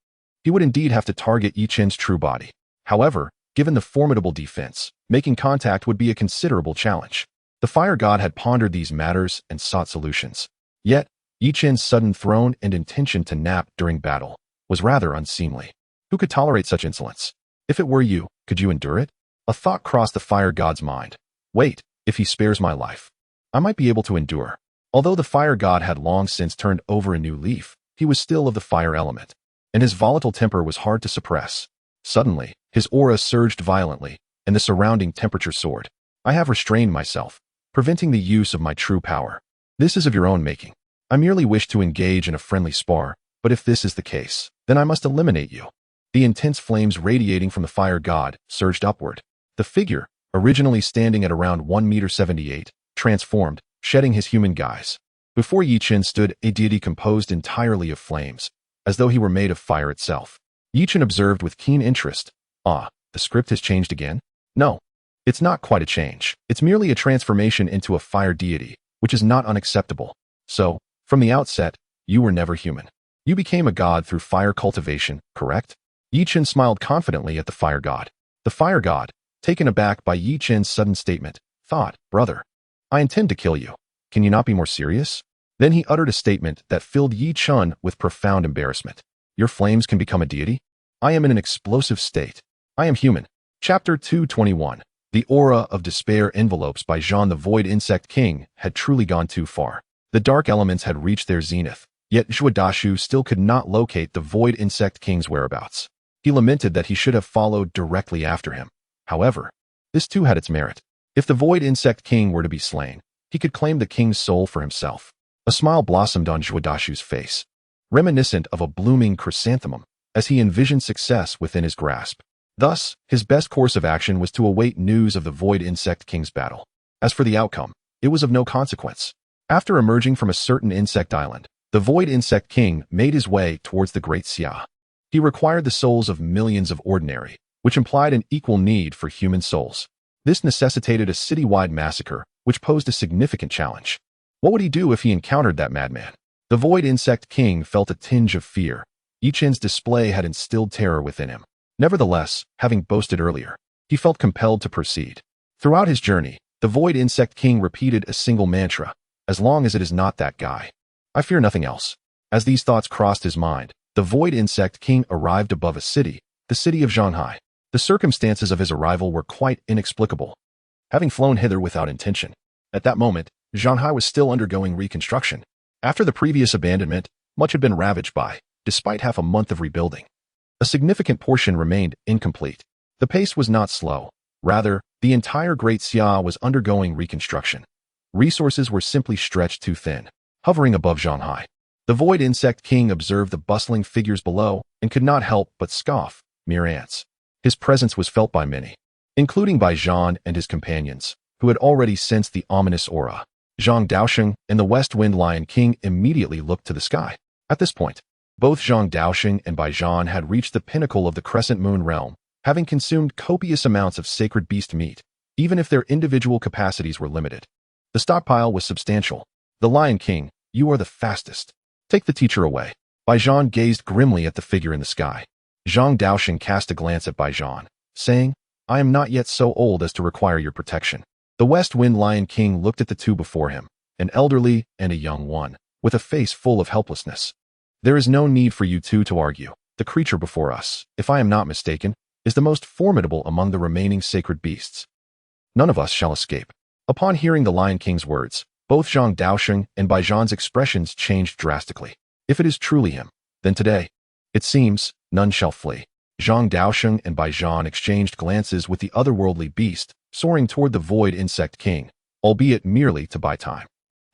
Speaker 1: he would indeed have to target Chen's true body. However, given the formidable defense, making contact would be a considerable challenge. The fire god had pondered these matters and sought solutions. Yet, Chen's sudden throne and intention to nap during battle was rather unseemly. Who could tolerate such insolence? If it were you, could you endure it? A thought crossed the fire god's mind. Wait, if he spares my life, I might be able to endure. Although the fire god had long since turned over a new leaf, he was still of the fire element, and his volatile temper was hard to suppress. Suddenly, his aura surged violently, and the surrounding temperature soared. I have restrained myself, preventing the use of my true power. This is of your own making. I merely wish to engage in a friendly spar, but if this is the case, then I must eliminate you. The intense flames radiating from the fire god surged upward. The figure, originally standing at around 1.78 meters, transformed, shedding his human guise. Before Chen stood a deity composed entirely of flames, as though he were made of fire itself. Chen observed with keen interest. The script has changed again? No, it's not quite a change. It's merely a transformation into a fire deity, which is not unacceptable. So, from the outset, you were never human. You became a god through fire cultivation, correct? Chen smiled confidently at the fire god. The fire god, taken aback by Chen's sudden statement, thought, brother, I intend to kill you. Can you not be more serious? Then he uttered a statement that filled Yi Chun with profound embarrassment. Your flames can become a deity? I am in an explosive state. I am human. Chapter 221. The aura of despair envelopes by Jean the Void Insect King had truly gone too far. The dark elements had reached their zenith, yet Zhuodashu still could not locate the Void Insect King's whereabouts. He lamented that he should have followed directly after him. However, this too had its merit. If the Void Insect King were to be slain, he could claim the king's soul for himself. A smile blossomed on Zhuodashu's face, reminiscent of a blooming chrysanthemum, as he envisioned success within his grasp. Thus, his best course of action was to await news of the Void Insect King's battle. As for the outcome, it was of no consequence. After emerging from a certain insect island, the Void Insect King made his way towards the Great Xia. He required the souls of millions of ordinary, which implied an equal need for human souls. This necessitated a citywide massacre, which posed a significant challenge. What would he do if he encountered that madman? The Void Insect King felt a tinge of fear. Yi Chen's display had instilled terror within him. Nevertheless, having boasted earlier, he felt compelled to proceed. Throughout his journey, the Void Insect King repeated a single mantra, as long as it is not that guy, I fear nothing else. As these thoughts crossed his mind, the Void Insect King arrived above a city, the city of Shanghai. The circumstances of his arrival were quite inexplicable, having flown hither without intention. At that moment, Shanghai was still undergoing reconstruction. After the previous abandonment, much had been ravaged by, despite half a month of rebuilding. A significant portion remained incomplete. The pace was not slow. Rather, the entire Great Xia was undergoing reconstruction. Resources were simply stretched too thin. Hovering above Shanghai, the Void Insect King observed the bustling figures below and could not help but scoff. Mere ants. His presence was felt by many, including by Zhang and his companions, who had already sensed the ominous aura. Zhang Daosheng and the West Wind Lion King immediately looked to the sky. At this point, both Zhang Daosheng and Bai Zhan had reached the pinnacle of the Crescent Moon realm, having consumed copious amounts of sacred beast meat, even if their individual capacities were limited. The stockpile was substantial. The Lion King, you are the fastest. Take the teacher away. Bai Zhan gazed grimly at the figure in the sky. Zhang Daosheng cast a glance at Bai Zhan, saying, I am not yet so old as to require your protection. The West Wind Lion King looked at the two before him, an elderly and a young one, with a face full of helplessness. There is no need for you two to argue. The creature before us, if I am not mistaken, is the most formidable among the remaining sacred beasts. None of us shall escape. Upon hearing the Lion King's words, both Zhang Daosheng and Bai Zhan's expressions changed drastically. If it is truly him, then today, it seems, none shall flee. Zhang Daosheng and Bai Zhan exchanged glances with the otherworldly beast, soaring toward the Void Insect King, albeit merely to buy time.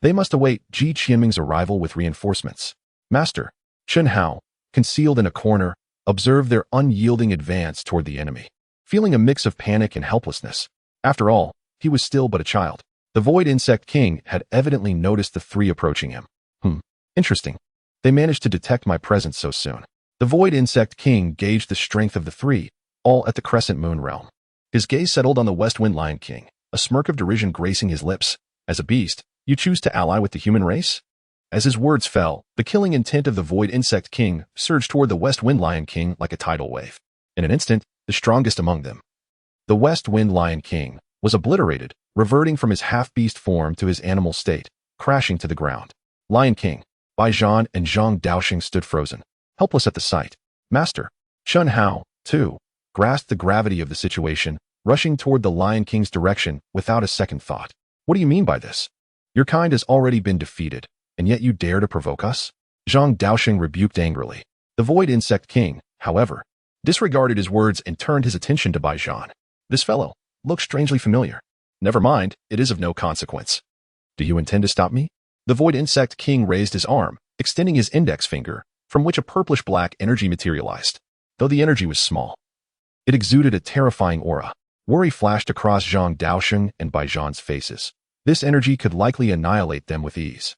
Speaker 1: They must await Ji Qianming's arrival with reinforcements. Master, Chen Hao, concealed in a corner, observed their unyielding advance toward the enemy, feeling a mix of panic and helplessness. After all, he was still but a child. The Void Insect King had evidently noticed the three approaching him. Interesting. They managed to detect my presence so soon. The Void Insect King gauged the strength of the three, all at the Crescent Moon realm. His gaze settled on the West Wind Lion King, a smirk of derision gracing his lips. As a beast, you choose to ally with the human race? As his words fell, the killing intent of the Void Insect King surged toward the West Wind Lion King like a tidal wave. In an instant, the strongest among them, the West Wind Lion King, was obliterated, reverting from his half-beast form to his animal state, crashing to the ground. Lion King, Bai Zhan and Zhang Daosheng stood frozen, helpless at the sight. Master, Chen Hao, too, grasped the gravity of the situation, rushing toward the Lion King's direction without a second thought. What do you mean by this? Your kind has already been defeated, and yet you dare to provoke us? Zhang Daosheng rebuked angrily. The Void Insect King, however, disregarded his words and turned his attention to Bai Zhan. This fellow looks strangely familiar. Never mind, it is of no consequence. Do you intend to stop me? The Void Insect King raised his arm, extending his index finger, from which a purplish-black energy materialized. Though the energy was small, it exuded a terrifying aura. Worry flashed across Zhang Daosheng and Bai Zhan's faces. This energy could likely annihilate them with ease.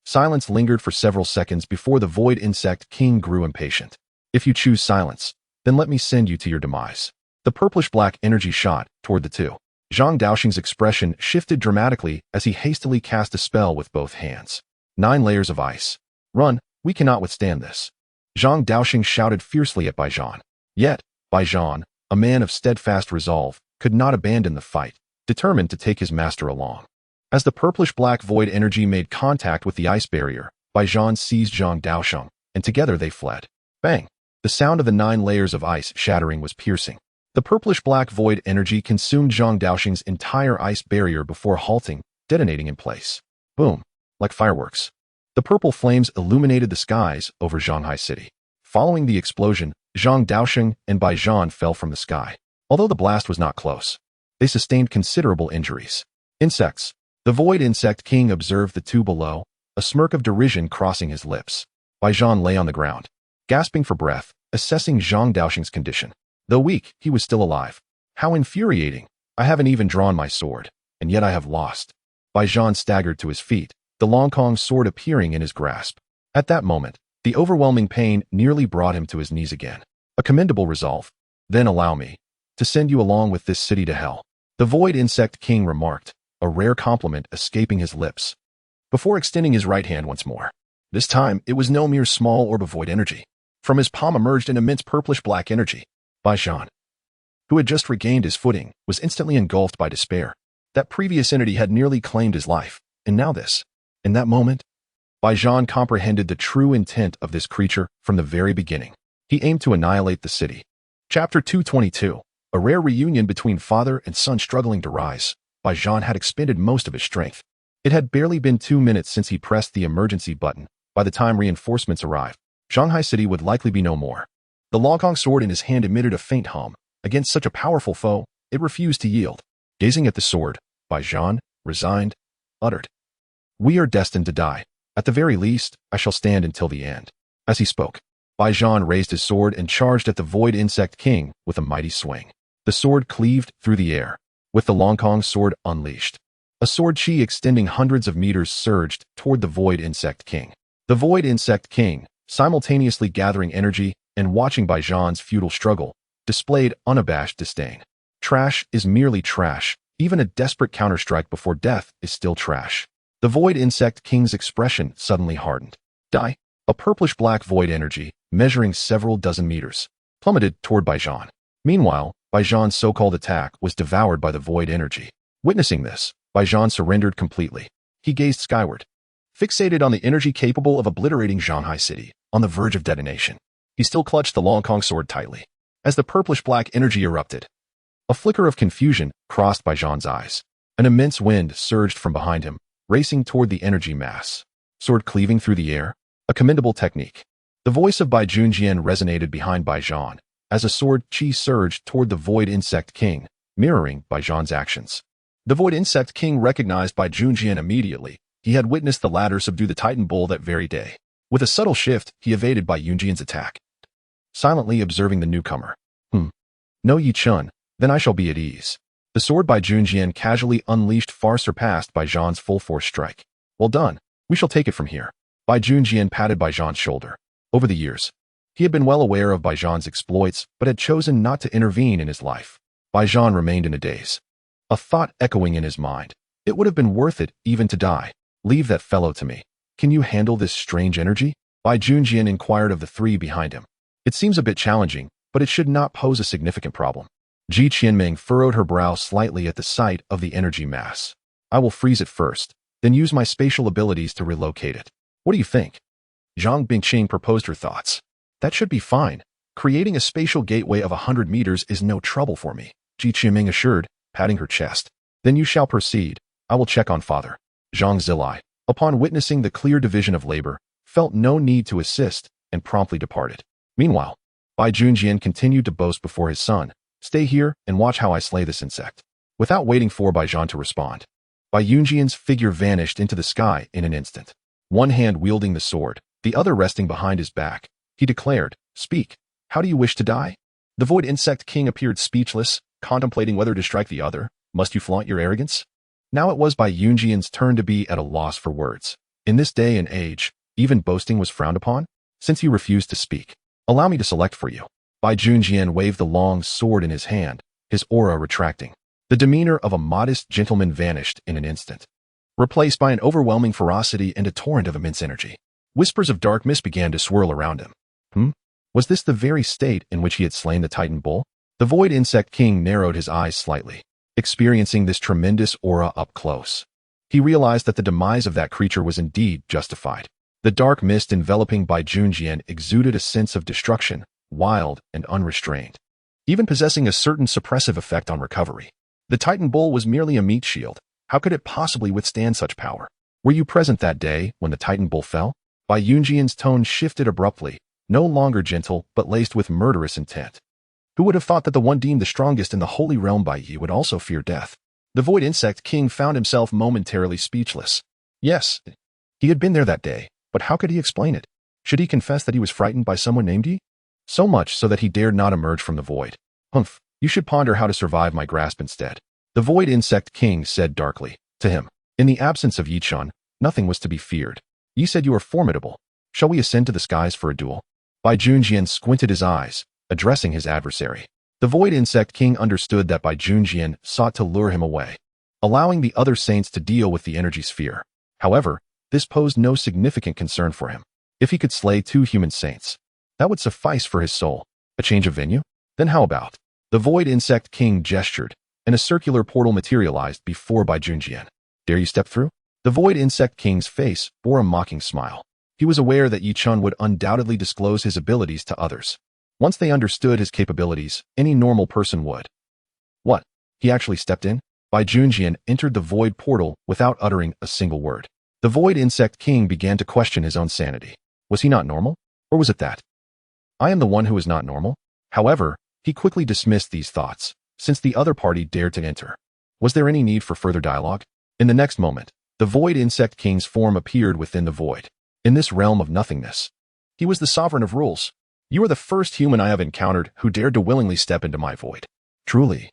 Speaker 1: Silence lingered for several seconds before the Void Insect King grew impatient. If you choose silence, then let me send you to your demise. The purplish-black energy shot toward the two. Zhang Daosheng's expression shifted dramatically as he hastily cast a spell with both hands. 9 layers of ice. Run, we cannot withstand this. Zhang Daosheng shouted fiercely at Bai Zhan. Yet, Bai Zhan, a man of steadfast resolve, could not abandon the fight, determined to take his master along. As the purplish-black void energy made contact with the ice barrier, Baijan seized Zhang Daosheng, and together they fled. Bang! The sound of the 9 layers of ice shattering was piercing. The purplish-black void energy consumed Zhang Daosheng's entire ice barrier before halting, detonating in place. Boom! Like fireworks. The purple flames illuminated the skies over Shanghai City. Following the explosion, Zhang Daosheng and Baijan fell from the sky. Although the blast was not close, they sustained considerable injuries. Insects. The Void Insect King observed the two below, a smirk of derision crossing his lips. Baijan lay on the ground, gasping for breath, assessing Zhang Daosheng's condition. Though weak, he was still alive. How infuriating! I haven't even drawn my sword, and yet I have lost. Baijan staggered to his feet, the Long Kong sword appearing in his grasp. At that moment, the overwhelming pain nearly brought him to his knees again. A commendable resolve. Then allow me to send you along with this city to hell, the Void Insect King remarked, a rare compliment escaping his lips, before extending his right hand once more. This time, it was no mere small orb of void energy. From his palm emerged an immense purplish-black energy. Baijan, who had just regained his footing, was instantly engulfed by despair. That previous entity had nearly claimed his life, and now this. In that moment, Baijan comprehended the true intent of this creature from the very beginning. He aimed to annihilate the city. Chapter 222. A rare reunion between father and son struggling to rise. Baijan had expended most of his strength. It had barely been 2 minutes since he pressed the emergency button. By the time reinforcements arrived, Shanghai City would likely be no more. The Long Kong sword in his hand emitted a faint hum. Against such a powerful foe, it refused to yield. Gazing at the sword, Baijan, resigned, uttered, "We are destined to die. At the very least, I shall stand until the end." As he spoke, Baijan raised his sword and charged at the Void Insect King with a mighty swing. The sword cleaved through the air, with the Long Kong sword unleashed. A sword chi extending hundreds of meters surged toward the Void Insect King. The Void Insect King, simultaneously gathering energy and watching Baijan's futile struggle, displayed unabashed disdain. Trash is merely trash. Even a desperate counterstrike before death is still trash. The Void Insect King's expression suddenly hardened. Die! A purplish-black void energy, measuring several dozen meters, plummeted toward Baijan. Meanwhile, Baijan's so-called attack was devoured by the void energy. Witnessing this, Baijan surrendered completely. He gazed skyward, fixated on the energy capable of obliterating Shanghai City, on the verge of detonation. He still clutched the Long Kong sword tightly. As the purplish-black energy erupted, a flicker of confusion crossed Baijan's eyes. An immense wind surged from behind him, racing toward the energy mass. Sword cleaving through the air, a commendable technique. The voice of Bai Junjian resonated behind Baijan, as a sword chi surged toward the Void Insect King, mirroring Baijan's actions. The Void Insect King recognized Bai Junjian immediately. He had witnessed the latter subdue the Titan Bull that very day. With a subtle shift, he evaded Bai Junjian's attack, silently observing the newcomer. No Yi Chun, then I shall be at ease. The sword Bai Junjian casually unleashed far surpassed Baijan's full-force strike. Well done. We shall take it from here. Bai Junjian patted Baijan's shoulder. Over the years, he had been well aware of Baijan's exploits, but had chosen not to intervene in his life. Baijan remained in a daze, a thought echoing in his mind. It would have been worth it even to die. Leave that fellow to me. Can you handle this strange energy? Bai Junjian inquired of the three behind him. It seems a bit challenging, but it should not pose a significant problem. Ji Qianming furrowed her brow slightly at the sight of the energy mass. I will freeze it first, then use my spatial abilities to relocate it. What do you think? Zhang Bingqing proposed her thoughts. That should be fine. Creating a spatial gateway of 100 meters is no trouble for me, Ji Qianming assured, patting her chest. Then you shall proceed. I will check on father. Zhang Zilai, upon witnessing the clear division of labor, felt no need to assist and promptly departed. Meanwhile, Bai Junjian continued to boast before his son. Stay here and watch how I slay this insect. Without waiting for Baijan to respond, Bai Junjian's figure vanished into the sky in an instant. One hand wielding the sword, the other resting behind his back, he declared, Speak. How do you wish to die? The Void Insect King appeared speechless, contemplating whether to strike the other. Must you flaunt your arrogance? Now it was Bai Junjian's turn to be at a loss for words. In this day and age, even boasting was frowned upon. Since you refused to speak, allow me to select for you. Bai Junjian waved the long sword in his hand, his aura retracting. The demeanor of a modest gentleman vanished in an instant, replaced by an overwhelming ferocity and a torrent of immense energy. Whispers of dark mist began to swirl around him. Was this the very state in which he had slain the Titan Bull? The Void Insect King narrowed his eyes slightly, experiencing this tremendous aura up close. He realized that the demise of that creature was indeed justified. The dark mist enveloping Bai Junjian exuded a sense of destruction, wild and unrestrained, even possessing a certain suppressive effect on recovery. The Titan Bull was merely a meat shield. How could it possibly withstand such power? Were you present that day when the Titan Bull fell? Bai Junjian's tone shifted abruptly, no longer gentle but laced with murderous intent. Who would have thought that the one deemed the strongest in the holy realm by Yi would also fear death? The Void Insect King found himself momentarily speechless. Yes, he had been there that day, but how could he explain it? Should he confess that he was frightened by someone named Yi? So much so that he dared not emerge from the void. Humph, you should ponder how to survive my grasp instead. The Void Insect King said darkly to him. In the absence of Yi Chen, nothing was to be feared. Yi said you are formidable. Shall we ascend to the skies for a duel? Bai Junjian squinted his eyes, addressing his adversary. The Void Insect King understood that Bai Junjian sought to lure him away, allowing the other saints to deal with the energy sphere. However, this posed no significant concern for him. If he could slay 2 human saints, that would suffice for his soul. A change of venue? Then how about? The Void Insect King gestured, and a circular portal materialized before Bai Junjian. Dare you step through? The Void Insect King's face bore a mocking smile. He was aware that Yi Chen would undoubtedly disclose his abilities to others. Once they understood his capabilities, any normal person would. What? He actually stepped in? Bai Junjian entered the void portal without uttering a single word. The Void Insect King began to question his own sanity. Was he not normal? Or was it that I am the one who is not normal? However, he quickly dismissed these thoughts, since the other party dared to enter. Was there any need for further dialogue? In the next moment, the Void Insect King's form appeared within the void. In this realm of nothingness, he was the sovereign of rules. You are the first human I have encountered who dared to willingly step into my void. Truly,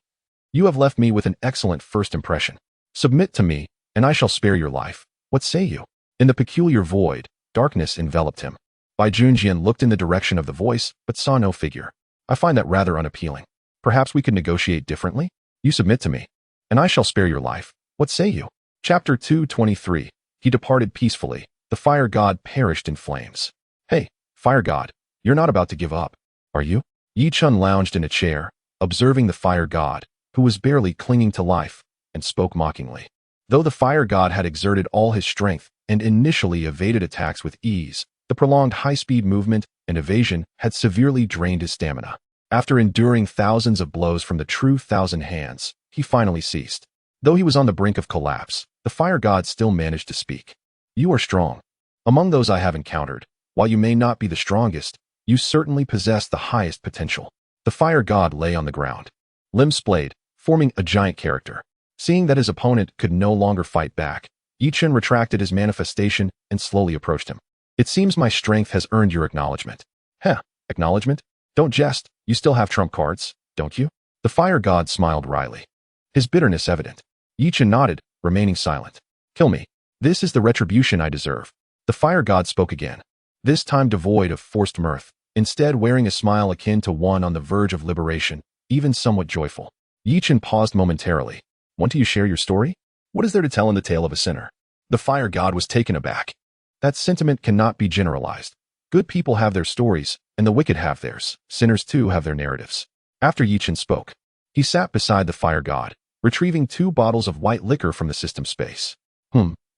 Speaker 1: you have left me with an excellent first impression. Submit to me, and I shall spare your life. What say you? In the peculiar void, darkness enveloped him. Bai Junjian looked in the direction of the voice, but saw no figure. I find that rather unappealing. Perhaps we could negotiate differently? You submit to me, and I shall spare your life. What say you? Chapter 223. He departed peacefully. The fire god perished in flames. Hey, fire god, you're not about to give up, are you? Yi Chen lounged in a chair, observing the fire god, who was barely clinging to life, and spoke mockingly. Though the fire god had exerted all his strength and initially evaded attacks with ease, the prolonged high-speed movement and evasion had severely drained his stamina. After enduring thousands of blows from the true thousand hands, he finally ceased. Though he was on the brink of collapse, the fire god still managed to speak. You are strong. Among those I have encountered, while you may not be the strongest, you certainly possess the highest potential. The fire god lay on the ground, limbs splayed, forming a giant character. Seeing that his opponent could no longer fight back, Yi Chen retracted his manifestation and slowly approached him. It seems my strength has earned your acknowledgement. Heh, acknowledgement? Don't jest, you still have trump cards, don't you? The fire god smiled wryly, his bitterness evident. Yi Chen nodded, remaining silent. Kill me. This is the retribution I deserve. The fire god spoke again, this time devoid of forced mirth, instead wearing a smile akin to one on the verge of liberation, even somewhat joyful. Yi Chen paused momentarily. Want to you share your story? What is there to tell in the tale of a sinner? The fire god was taken aback. That sentiment cannot be generalized. Good people have their stories, and the wicked have theirs. Sinners too have their narratives. After Yi Chen spoke, he sat beside the fire god, retrieving 2 bottles of white liquor from the system space.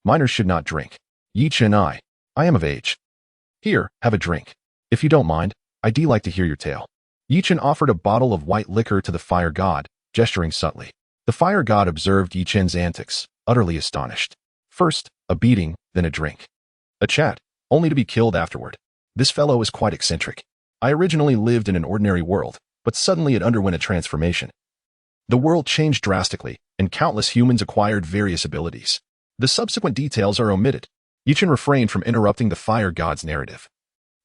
Speaker 1: Minors should not drink. Yi Chen, I am of age. Here, have a drink. If you don't mind, I'd like to hear your tale. Yi Chen offered a bottle of white liquor to the fire god, gesturing subtly. The fire god observed Yi Chen's antics, utterly astonished. First, a beating, then a drink. A chat, only to be killed afterward. This fellow is quite eccentric. I originally lived in an ordinary world, but suddenly it underwent a transformation. The world changed drastically, and countless humans acquired various abilities. The subsequent details are omitted. Yi Chen refrained from interrupting the fire god's narrative,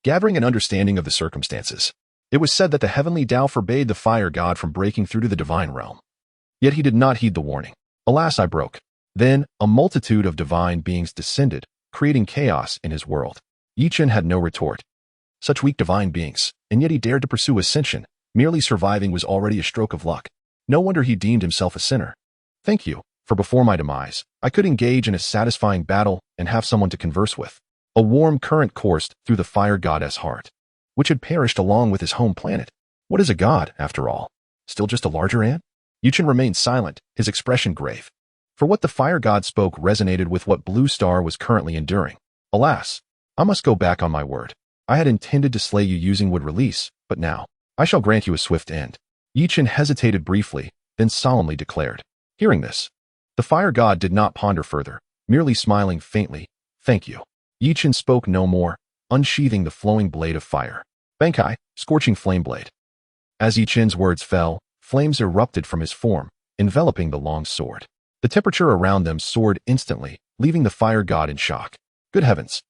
Speaker 1: gathering an understanding of the circumstances. It was said that the heavenly Tao forbade the fire god from breaking through to the divine realm. Yet he did not heed the warning. Alas, I broke. Then, a multitude of divine beings descended, creating chaos in his world. Yi Chen had no retort. Such weak divine beings, and yet he dared to pursue ascension. Merely surviving was already a stroke of luck. No wonder he deemed himself a sinner. Thank you, for before my demise, I could engage in a satisfying battle and have someone to converse with. A warm current coursed through the fire goddess' heart, which had perished along with his home planet. What is a god, after all? Still just a larger ant? Yi Chen remained silent, his expression grave. For what the fire god spoke resonated with what Blue Star was currently enduring. Alas, I must go back on my word. I had intended to slay you using wood release, but now, I shall grant you a swift end. Chen hesitated briefly, then solemnly declared. Hearing this, the fire god did not ponder further, merely smiling faintly. Thank you. Chen spoke no more, unsheathing the flowing blade of fire. Bankai, scorching flame blade. As Chen's words fell, flames erupted from his form, enveloping the long sword. The temperature around them soared instantly, leaving the fire god in shock. Good heavens.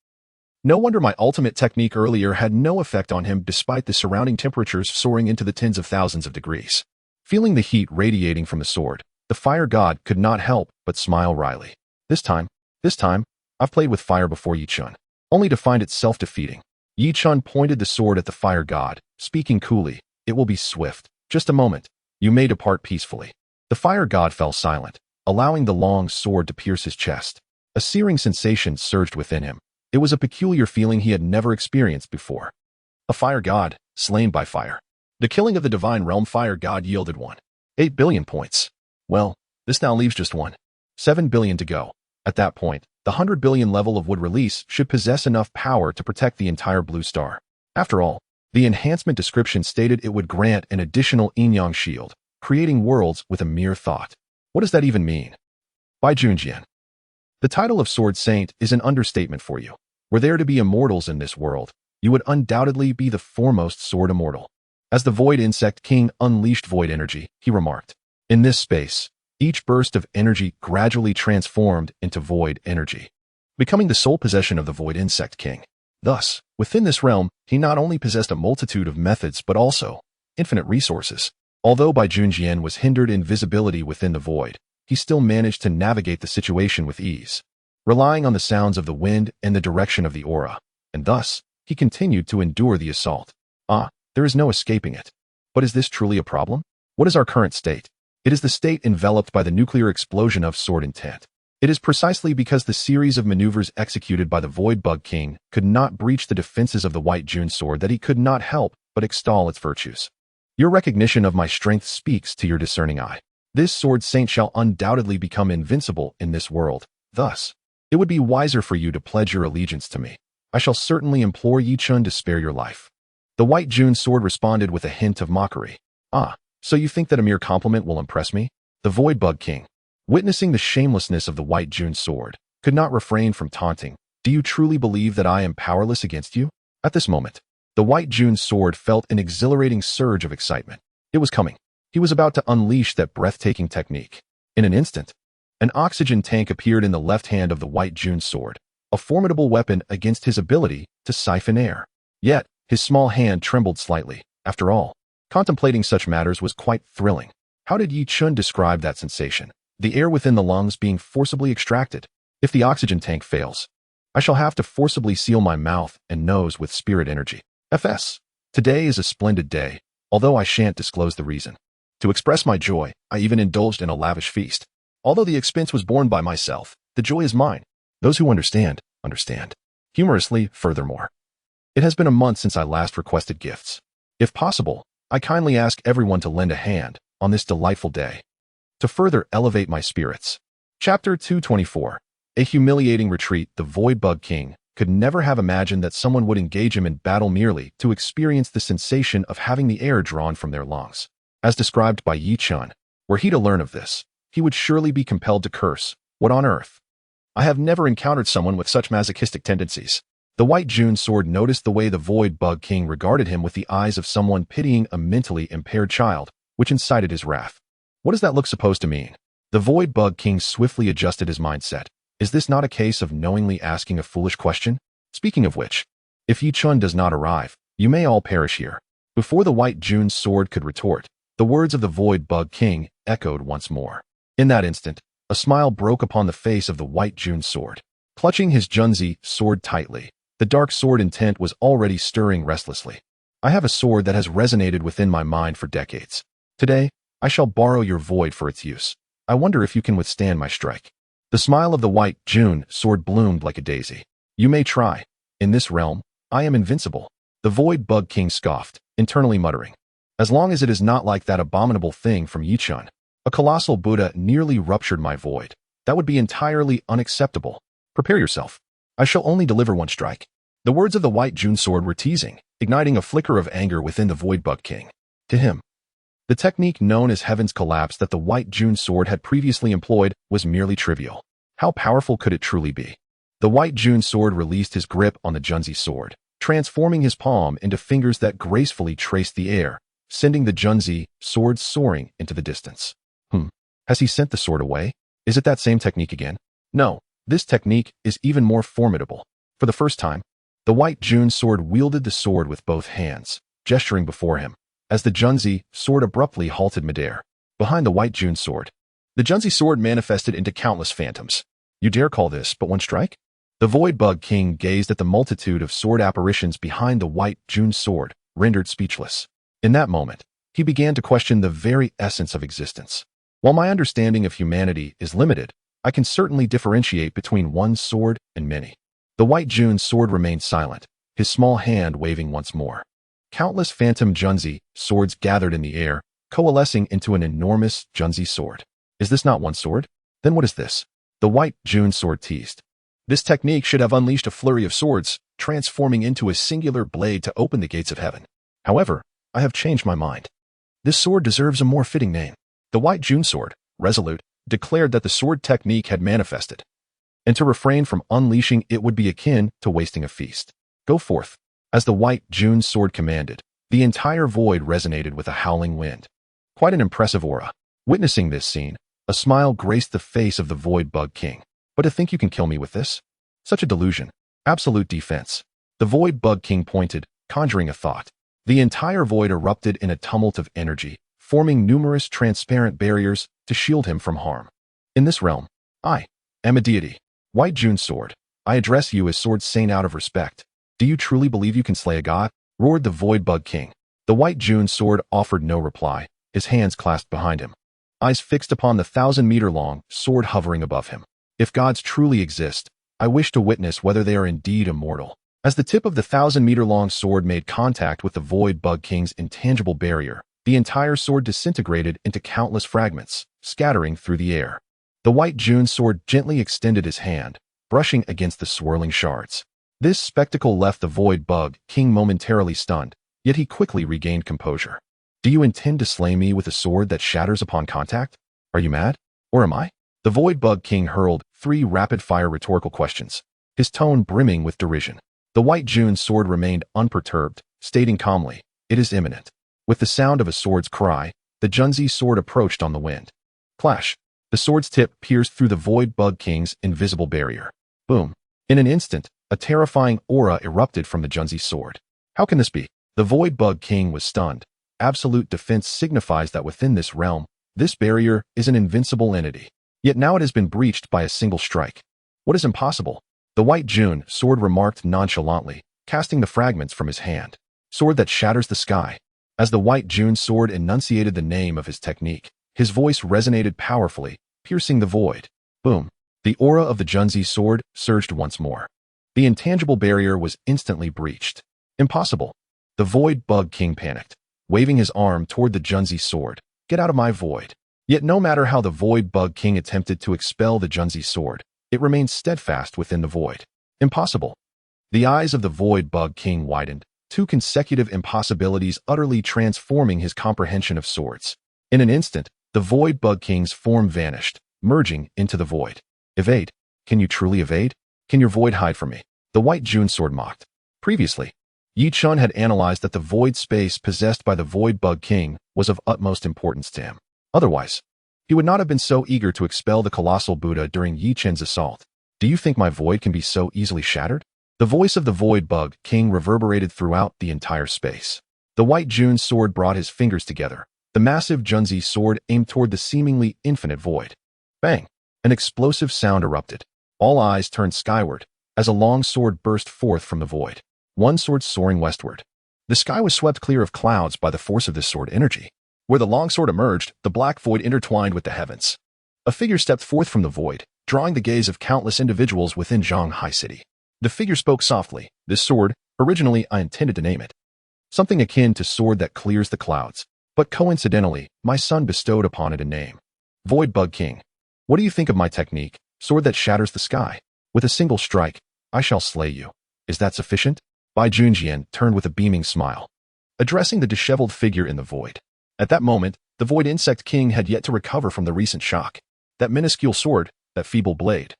Speaker 1: No wonder my ultimate technique earlier had no effect on him despite the surrounding temperatures soaring into the tens of thousands of degrees. Feeling the heat radiating from the sword, the fire god could not help but smile wryly. This time, I've played with fire before, Chen, only to find it self-defeating. Chen pointed the sword at the fire god, speaking coolly. It will be swift. Just a moment. You may depart peacefully. The fire god fell silent, allowing the long sword to pierce his chest. A searing sensation surged within him. It was a peculiar feeling he had never experienced before. A fire god, slain by fire. The killing of the divine realm fire god yielded 1.8 billion points. Well, this now leaves just 1.7 billion to go. At that point, the 100 billion level of wood release should possess enough power to protect the entire Blue Star. After all, the enhancement description stated it would grant an additional yin-yang shield, creating worlds with a mere thought. What does that even mean? By Junjian. The title of Sword Saint is an understatement for you. Were there to be immortals in this world, you would undoubtedly be the foremost sword immortal. As the Void Insect King unleashed void energy, he remarked. In this space, each burst of energy gradually transformed into void energy, becoming the sole possession of the Void Insect King. Thus, within this realm, he not only possessed a multitude of methods but also infinite resources. Although Bai Junjian was hindered in visibility within the void, he still managed to navigate the situation with ease, relying on the sounds of the wind and the direction of the aura, and thus, he continued to endure the assault. There is no escaping it. But is this truly a problem? What is our current state? It is the state enveloped by the nuclear explosion of sword intent. It is precisely because the series of maneuvers executed by the Void Bug King could not breach the defenses of the White June sword that he could not help but extol its virtues. Your recognition of my strength speaks to your discerning eye. This sword saint shall undoubtedly become invincible in this world. Thus, it would be wiser for you to pledge your allegiance to me. I shall certainly implore Chen to spare your life. The White June sword responded with a hint of mockery. So you think that a mere compliment will impress me? The Void Bug King, witnessing the shamelessness of the White June sword, could not refrain from taunting. Do you truly believe that I am powerless against you? At this moment, the White June sword felt an exhilarating surge of excitement. It was coming. He was about to unleash that breathtaking technique. In an instant, an oxygen tank appeared in the left hand of the White June sword, a formidable weapon against his ability to siphon air. Yet, his small hand trembled slightly. After all, contemplating such matters was quite thrilling. How did Chen describe that sensation? The air within the lungs being forcibly extracted. If the oxygen tank fails, I shall have to forcibly seal my mouth and nose with spirit energy. FS. Today is a splendid day, although I shan't disclose the reason. To express my joy, I even indulged in a lavish feast. Although the expense was borne by myself, the joy is mine. Those who understand, understand. Humorously, furthermore, it has been a month since I last requested gifts. If possible, I kindly ask everyone to lend a hand on this delightful day to further elevate my spirits. Chapter 224. A humiliating retreat. The Void Bug King could never have imagined that someone would engage him in battle merely to experience the sensation of having the air drawn from their lungs. As described by Chen, were he to learn of this, he would surely be compelled to curse. What on earth? I have never encountered someone with such masochistic tendencies. The White June sword noticed the way the Void Bug King regarded him with the eyes of someone pitying a mentally impaired child, which incited his wrath. What does that look supposed to mean? The Void Bug King swiftly adjusted his mindset. Is this not a case of knowingly asking a foolish question? Speaking of which, if Chen does not arrive, you may all perish here. Before the White June sword could retort, the words of the Void Bug King echoed once more. In that instant, a smile broke upon the face of the White June sword. Clutching his Junzi sword tightly, the dark sword intent was already stirring restlessly. I have a sword that has resonated within my mind for decades. Today, I shall borrow your void for its use. I wonder if you can withstand my strike. The smile of the White June sword bloomed like a daisy. You may try. In this realm, I am invincible. The Void Bug King scoffed, internally muttering. As long as it is not like that abominable thing from Chen. A colossal Buddha nearly ruptured my void. That would be entirely unacceptable. Prepare yourself. I shall only deliver one strike. The words of the White June sword were teasing, igniting a flicker of anger within the Void Bug King. To him, the technique known as Heaven's Collapse that the White June sword had previously employed was merely trivial. How powerful could it truly be? The White June sword released his grip on the Junzi sword, transforming his palm into fingers that gracefully traced the air, sending the Junzi sword soaring into the distance. Has he sent the sword away? Is it that same technique again? No, this technique is even more formidable. For the first time, the White June sword wielded the sword with both hands, gesturing before him, as the Junzi sword abruptly halted midair. Behind the White June sword, the Junzi sword manifested into countless phantoms. You dare call this but one strike? The Void Bug King gazed at the multitude of sword apparitions behind the White June sword, rendered speechless. In that moment, he began to question the very essence of existence. While my understanding of humanity is limited, I can certainly differentiate between one sword and many. The White June sword remained silent, his small hand waving once more. Countless phantom Junzi swords gathered in the air, coalescing into an enormous Junzi sword. Is this not one sword? Then what is this? The White June sword teased. This technique should have unleashed a flurry of swords, transforming into a singular blade to open the gates of heaven. However, I have changed my mind. This sword deserves a more fitting name. The White June sword, resolute, declared that the sword technique had manifested, and to refrain from unleashing it would be akin to wasting a feast. Go forth. As the White June sword commanded, the entire void resonated with a howling wind. Quite an impressive aura. Witnessing this scene, a smile graced the face of the Void Bug King. But to think you can kill me with this? Such a delusion. Absolute defense. The Void Bug King pointed, conjuring a thought. The entire void erupted in a tumult of energy, forming numerous transparent barriers to shield him from harm. In this realm, I am a deity. White June sword, I address you as sword saint out of respect. Do you truly believe you can slay a god? Roared the Void Bug King. The White June sword offered no reply, his hands clasped behind him, eyes fixed upon the 1,000-meter-long sword hovering above him. If gods truly exist, I wish to witness whether they are indeed immortal. As the tip of the 1,000-meter-long sword made contact with the Void Bug King's intangible barrier, the entire sword disintegrated into countless fragments, scattering through the air. The White June sword gently extended his hand, brushing against the swirling shards. This spectacle left the Void Bug King momentarily stunned, yet he quickly regained composure. Do you intend to slay me with a sword that shatters upon contact? Are you mad? Or am I? The Void Bug King hurled 3 rapid-fire rhetorical questions, his tone brimming with derision. The White June sword remained unperturbed, stating calmly, "It is imminent." With the sound of a sword's cry, the Junzi sword approached on the wind. Clash! The sword's tip pierced through the Void Bug King's invisible barrier. Boom! In an instant, a terrifying aura erupted from the Junzi sword. How can this be? The Void Bug King was stunned. Absolute defense signifies that within this realm, this barrier is an invincible entity. Yet now it has been breached by a single strike. What is impossible? The White June sword remarked nonchalantly, casting the fragments from his hand. Sword that shatters the sky. As the White June sword enunciated the name of his technique, his voice resonated powerfully, piercing the void. Boom! The aura of the Junzi sword surged once more. The intangible barrier was instantly breached. Impossible! The Void Bug King panicked, waving his arm toward the Junzi sword. Get out of my void! Yet no matter how the Void Bug King attempted to expel the Junzi sword, it remained steadfast within the void. Impossible! The eyes of the Void Bug King widened, 2 consecutive impossibilities utterly transforming his comprehension of swords. In an instant, the Void Bug King's form vanished, merging into the void. Evade? Can you truly evade? Can your void hide from me? The White June sword mocked. Previously, Chen had analyzed that the void space possessed by the Void Bug King was of utmost importance to him. Otherwise, he would not have been so eager to expel the colossal Buddha during Chen's assault. Do you think my void can be so easily shattered? The voice of the Void Bug King reverberated throughout the entire space. The White June sword brought his fingers together. The massive Junzi sword aimed toward the seemingly infinite void. Bang! An explosive sound erupted. All eyes turned skyward as a long sword burst forth from the void. One sword soaring westward. The sky was swept clear of clouds by the force of this sword energy. Where the long sword emerged, the black void intertwined with the heavens. A figure stepped forth from the void, drawing the gaze of countless individuals within Zhanghai City. The figure spoke softly. This sword, originally I intended to name it something akin to sword that clears the clouds, but coincidentally, my son bestowed upon it a name. Void Bug King. What do you think of my technique, sword that shatters the sky? With a single strike, I shall slay you. Is that sufficient? Bai Junjian turned with a beaming smile, addressing the disheveled figure in the void. At that moment, the Void Insect King had yet to recover from the recent shock. That minuscule sword, that feeble blade.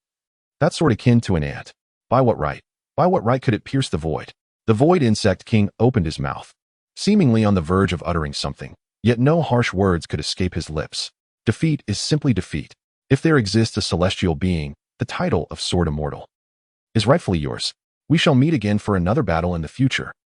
Speaker 1: That sword akin to an ant. By what right? By what right could it pierce the void? The Void Insect King opened his mouth, seemingly on the verge of uttering something, yet no harsh words could escape his lips. Defeat is simply defeat. If there exists a celestial being, the title of Sword Immortal is rightfully yours. We shall meet again for another battle in the future.